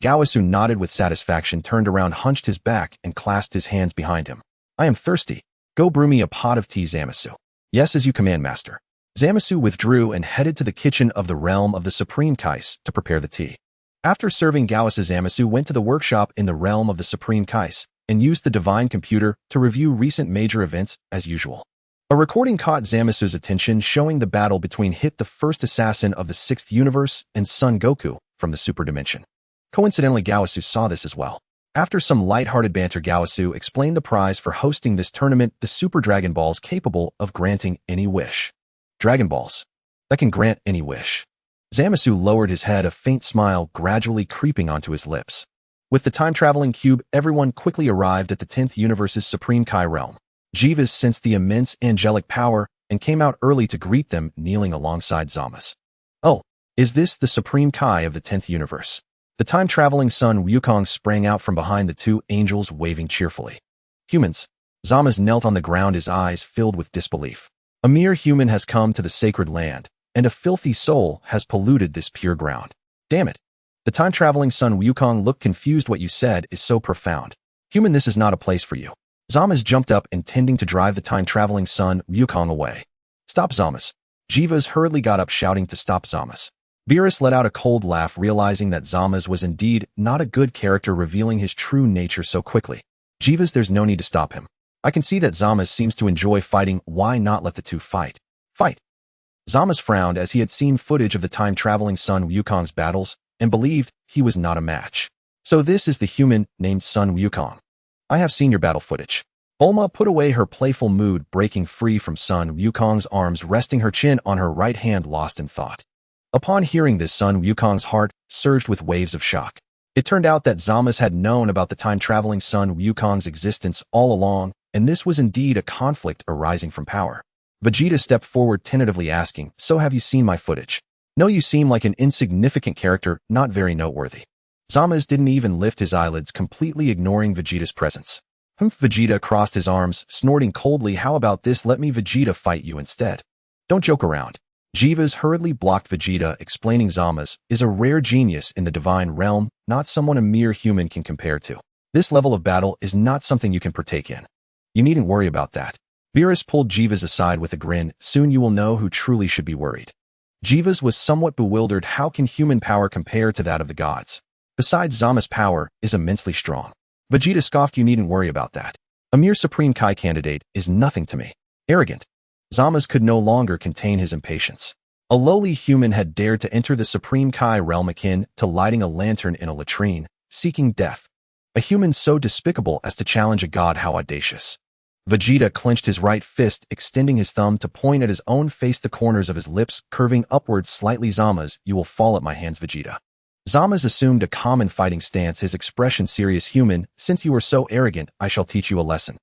Gaosu nodded with satisfaction, turned around, hunched his back, and clasped his hands behind him. I am thirsty. Go brew me a pot of tea, Zamasu. Yes, as you command, master. Zamasu withdrew and headed to the kitchen of the realm of the Supreme Kais to prepare the tea. After serving Gaosu, Zamasu went to the workshop in the realm of the Supreme Kais and used the divine computer to review recent major events as usual. A recording caught Zamasu's attention, showing the battle between Hit, the first assassin of the 6th universe, and Son Goku from the Super Dimension. Coincidentally, Gawasu saw this as well. After some lighthearted banter, Gawasu explained the prize for hosting this tournament: the Super Dragon Balls capable of granting any wish. Dragon Balls that can grant any wish. Zamasu lowered his head, a faint smile gradually creeping onto his lips. With the time-traveling cube, everyone quickly arrived at the 10th universe's Supreme Kai realm. Jivas sensed the immense angelic power and came out early to greet them, kneeling alongside Zamas. Oh, is this the Supreme Kai of the 10th universe? The time-traveling Son Wukong sprang out from behind the two angels, waving cheerfully. Humans. Zamas knelt on the ground, his eyes filled with disbelief. A mere human has come to the sacred land, and a filthy soul has polluted this pure ground. Damn it. The time-traveling Son Wukong looked confused. What you said is so profound. Human, this is not a place for you. Zamas jumped up, intending to drive the time-traveling Son Wukong away. Stop, Zamas. Jivas hurriedly got up, shouting to stop Zamas. Beerus let out a cold laugh, realizing that Zamas was indeed not a good character, revealing his true nature so quickly. Jivas, there's no need to stop him. I can see that Zamas seems to enjoy fighting. Why not let the two fight? Fight. Zamas frowned, as he had seen footage of the time-traveling Son Wukong's battles and believed he was not a match. So this is the human named Son Wukong. I have seen your battle footage. Bulma put away her playful mood, breaking free from Son Wukong's arms, resting her chin on her right hand, lost in thought. Upon hearing this, Son Wukong's heart surged with waves of shock. It turned out that Zamas had known about the time-traveling Son Wukong's existence all along, and this was indeed a conflict arising from power. Vegeta stepped forward, tentatively asking, "So have you seen my footage?" "No, you seem like an insignificant character, not very noteworthy." Zamas didn't even lift his eyelids, completely ignoring Vegeta's presence. Vegeta crossed his arms, snorting coldly. "How about this? Let me Vegeta fight you instead. Don't joke around." Jivas hurriedly blocked Vegeta, explaining Zamas is a rare genius in the divine realm, not someone a mere human can compare to. This level of battle is not something you can partake in. You needn't worry about that. Beerus pulled Jivas aside with a grin. "Soon you will know who truly should be worried." Jivas was somewhat bewildered. How can human power compare to that of the gods? Besides, Zamas' power is immensely strong. Vegeta scoffed. "You needn't worry about that. A mere Supreme Kai candidate is nothing to me." Arrogant. Zamas could no longer contain his impatience. A lowly human had dared to enter the Supreme Kai realm, akin to lighting a lantern in a latrine, seeking death. A human so despicable as to challenge a god, how audacious. Vegeta clenched his right fist, extending his thumb to point at his own face, the corners of his lips curving upwards slightly. "Zamas, you will fall at my hands, Vegeta." Zamas assumed a common fighting stance, his expression serious. "Human, since you are so arrogant, I shall teach you a lesson."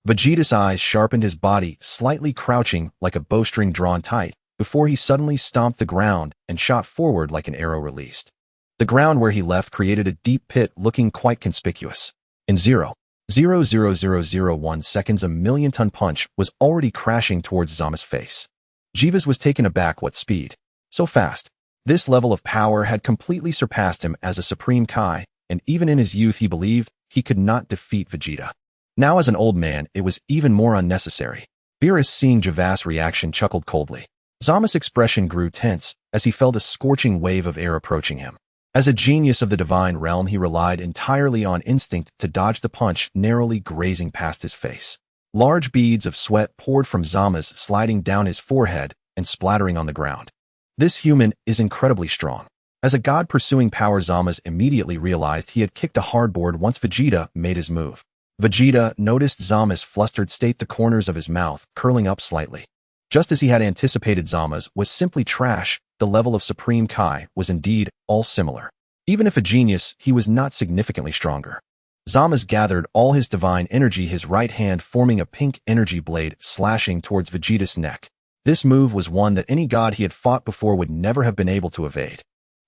Vegeta's eyes sharpened, his body slightly crouching like a bowstring drawn tight, before he suddenly stomped the ground and shot forward like an arrow released. The ground where he left created a deep pit, looking quite conspicuous. In 0.00001 seconds, a million-ton punch was already crashing towards Zamas' face. Jivas was taken aback. What speed? So fast. This level of power had completely surpassed him as a Supreme Kai, and even in his youth he believed he could not defeat Vegeta. Now as an old man, it was even more unnecessary. Beerus, seeing Jivas' reaction, chuckled coldly. Zamas' expression grew tense as he felt a scorching wave of air approaching him. As a genius of the divine realm, he relied entirely on instinct to dodge the punch narrowly grazing past his face. Large beads of sweat poured from Zamas, sliding down his forehead and splattering on the ground. This human is incredibly strong. As a god pursuing power, Zamas immediately realized he had kicked a hardboard once Vegeta made his move. Vegeta noticed Zamas' flustered state, the corners of his mouth curling up slightly. Just as he had anticipated, Zamas was simply trash. The level of Supreme Kai was indeed all similar. Even if a genius, he was not significantly stronger. Zamas gathered all his divine energy, his right hand forming a pink energy blade, slashing towards Vegeta's neck. This move was one that any god he had fought before would never have been able to evade.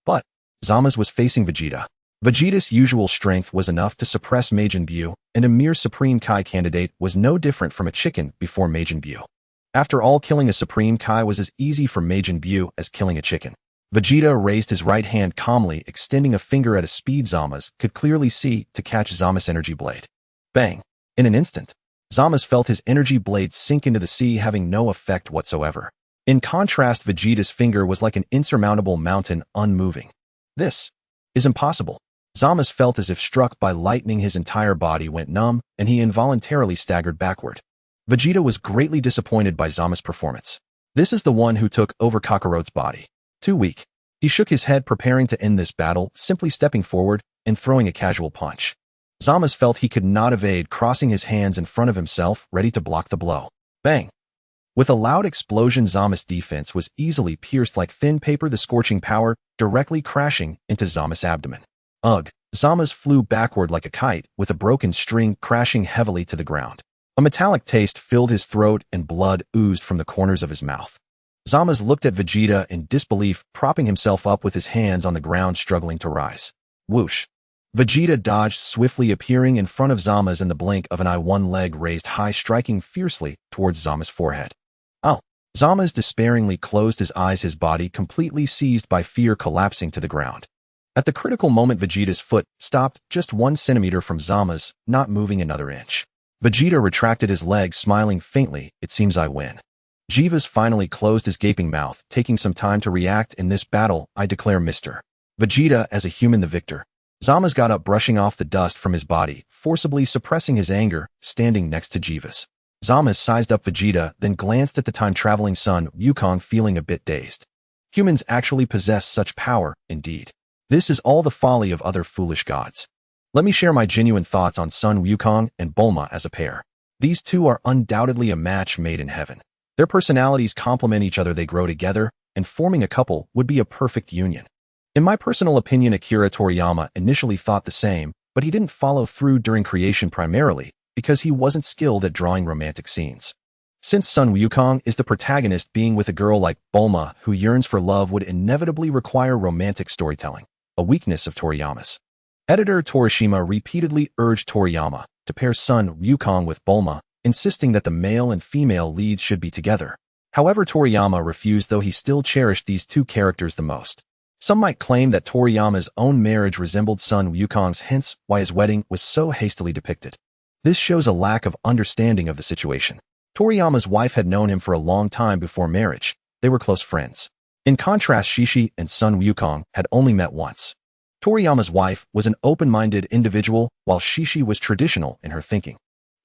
But Zamas was facing Vegeta. Vegeta's usual strength was enough to suppress Majin Buu, and a mere Supreme Kai candidate was no different from a chicken before Majin Buu. After all, killing a Supreme Kai was as easy for Majin Buu as killing a chicken. Vegeta raised his right hand calmly, extending a finger at a speed Zamas could clearly see to catch Zamas' energy blade. Bang! In an instant, Zamas felt his energy blade sink into the sea, having no effect whatsoever. In contrast, Vegeta's finger was like an insurmountable mountain, unmoving. This is impossible. Zamas felt as if struck by lightning. His entire body went numb, and he involuntarily staggered backward. Vegeta was greatly disappointed by Zama's performance. This is the one who took over Kakaroto's body. Too weak. He shook his head preparing to end this battle, simply stepping forward and throwing a casual punch. Zama's felt he could not evade, crossing his hands in front of himself, ready to block the blow. Bang! With a loud explosion, Zama's defense was easily pierced like thin paper, the scorching power directly crashing into Zama's abdomen. Ugh! Zama's flew backward like a kite, with a broken string crashing heavily to the ground. A metallic taste filled his throat and blood oozed from the corners of his mouth. Zama's looked at Vegeta in disbelief, propping himself up with his hands on the ground, struggling to rise. Whoosh! Vegeta dodged swiftly, appearing in front of Zama's in the blink of an eye, one leg raised high, striking fiercely towards Zama's forehead. Oh! Zama's despairingly closed his eyes, his body completely seized by fear, collapsing to the ground. At the critical moment, Vegeta's foot stopped just 1 centimeter from Zama's, not moving another inch. Vegeta retracted his leg, smiling faintly. It seems I win. Jiva's finally closed his gaping mouth, taking some time to react. In this battle, I declare Mr. Vegeta as a human the victor. Zama's got up, brushing off the dust from his body, forcibly suppressing his anger, standing next to Jiva's. Zama's sized up Vegeta, then glanced at the time-traveling Son Wukong, feeling a bit dazed. Humans actually possess such power, indeed. This is all the folly of other foolish gods. Let me share my genuine thoughts on Son Wukong and Bulma as a pair. These two are undoubtedly a match made in heaven. Their personalities complement each other, they grow together, and forming a couple would be a perfect union. In my personal opinion, Akira Toriyama initially thought the same, but he didn't follow through during creation, primarily because he wasn't skilled at drawing romantic scenes. Since Son Wukong is the protagonist, being with a girl like Bulma who yearns for love would inevitably require romantic storytelling, a weakness of Toriyama's. Editor Torishima repeatedly urged Toriyama to pair Son Wukong with Bulma, insisting that the male and female leads should be together. However, Toriyama refused, though he still cherished these two characters the most. Some might claim that Toriyama's own marriage resembled Son Wukong's, hence why his wedding was so hastily depicted. This shows a lack of understanding of the situation. Toriyama's wife had known him for a long time before marriage. They were close friends. In contrast, Shishi and Son Wukong had only met once. Toriyama's wife was an open-minded individual, while Shishi was traditional in her thinking.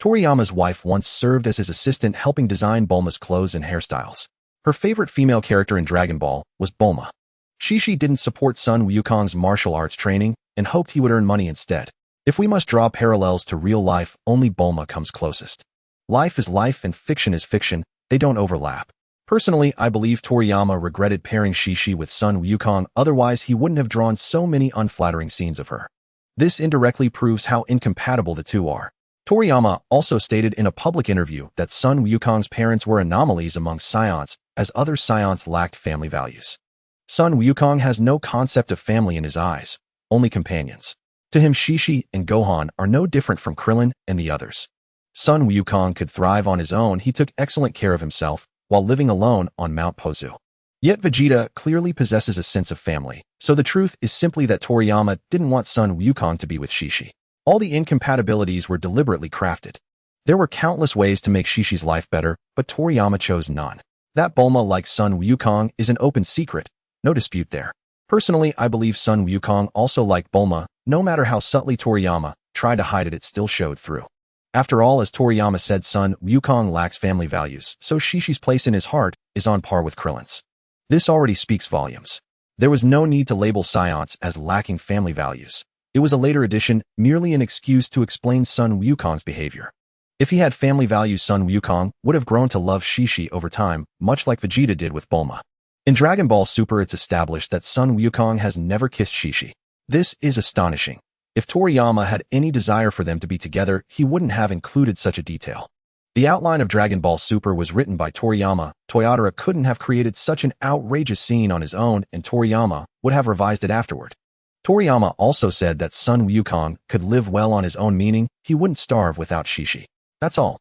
Toriyama's wife once served as his assistant, helping design Bulma's clothes and hairstyles. Her favorite female character in Dragon Ball was Bulma. Shishi didn't support Son Wukong's martial arts training and hoped he would earn money instead. If we must draw parallels to real life, only Bulma comes closest. Life is life and fiction is fiction, they don't overlap. Personally, I believe Toriyama regretted pairing Shishi with Son Wukong, otherwise he wouldn't have drawn so many unflattering scenes of her. This indirectly proves how incompatible the two are. Toriyama also stated in a public interview that Son Wukong's parents were anomalies among Saiyans, as other Saiyans lacked family values. Son Wukong has no concept of family in his eyes, only companions. To him, Shishi and Gohan are no different from Krillin and the others. Son Wukong could thrive on his own. He took excellent care of himself while living alone on Mount Pozu. Yet Vegeta clearly possesses a sense of family, so the truth is simply that Toriyama didn't want Son Wukong to be with Shishi. All the incompatibilities were deliberately crafted. There were countless ways to make Shishi's life better, but Toriyama chose none. That Bulma likes Son Wukong is an open secret, no dispute there. Personally, I believe Son Wukong also liked Bulma. No matter how subtly Toriyama tried to hide it, it still showed through. After all, as Toriyama said, Son Wukong lacks family values, so Shishi's place in his heart is on par with Krillin's. This already speaks volumes. There was no need to label Saiyans as lacking family values. It was a later addition, merely an excuse to explain Son Wukong's behavior. If he had family values, Son Wukong would have grown to love Shishi over time, much like Vegeta did with Bulma. In Dragon Ball Super, it's established that Son Wukong has never kissed Shishi. This is astonishing. If Toriyama had any desire for them to be together, he wouldn't have included such a detail. The outline of Dragon Ball Super was written by Toriyama. Toyotara couldn't have created such an outrageous scene on his own, and Toriyama would have revised it afterward. Toriyama also said that Son Wukong could live well on his own, meaning he wouldn't starve without Shishi. That's all.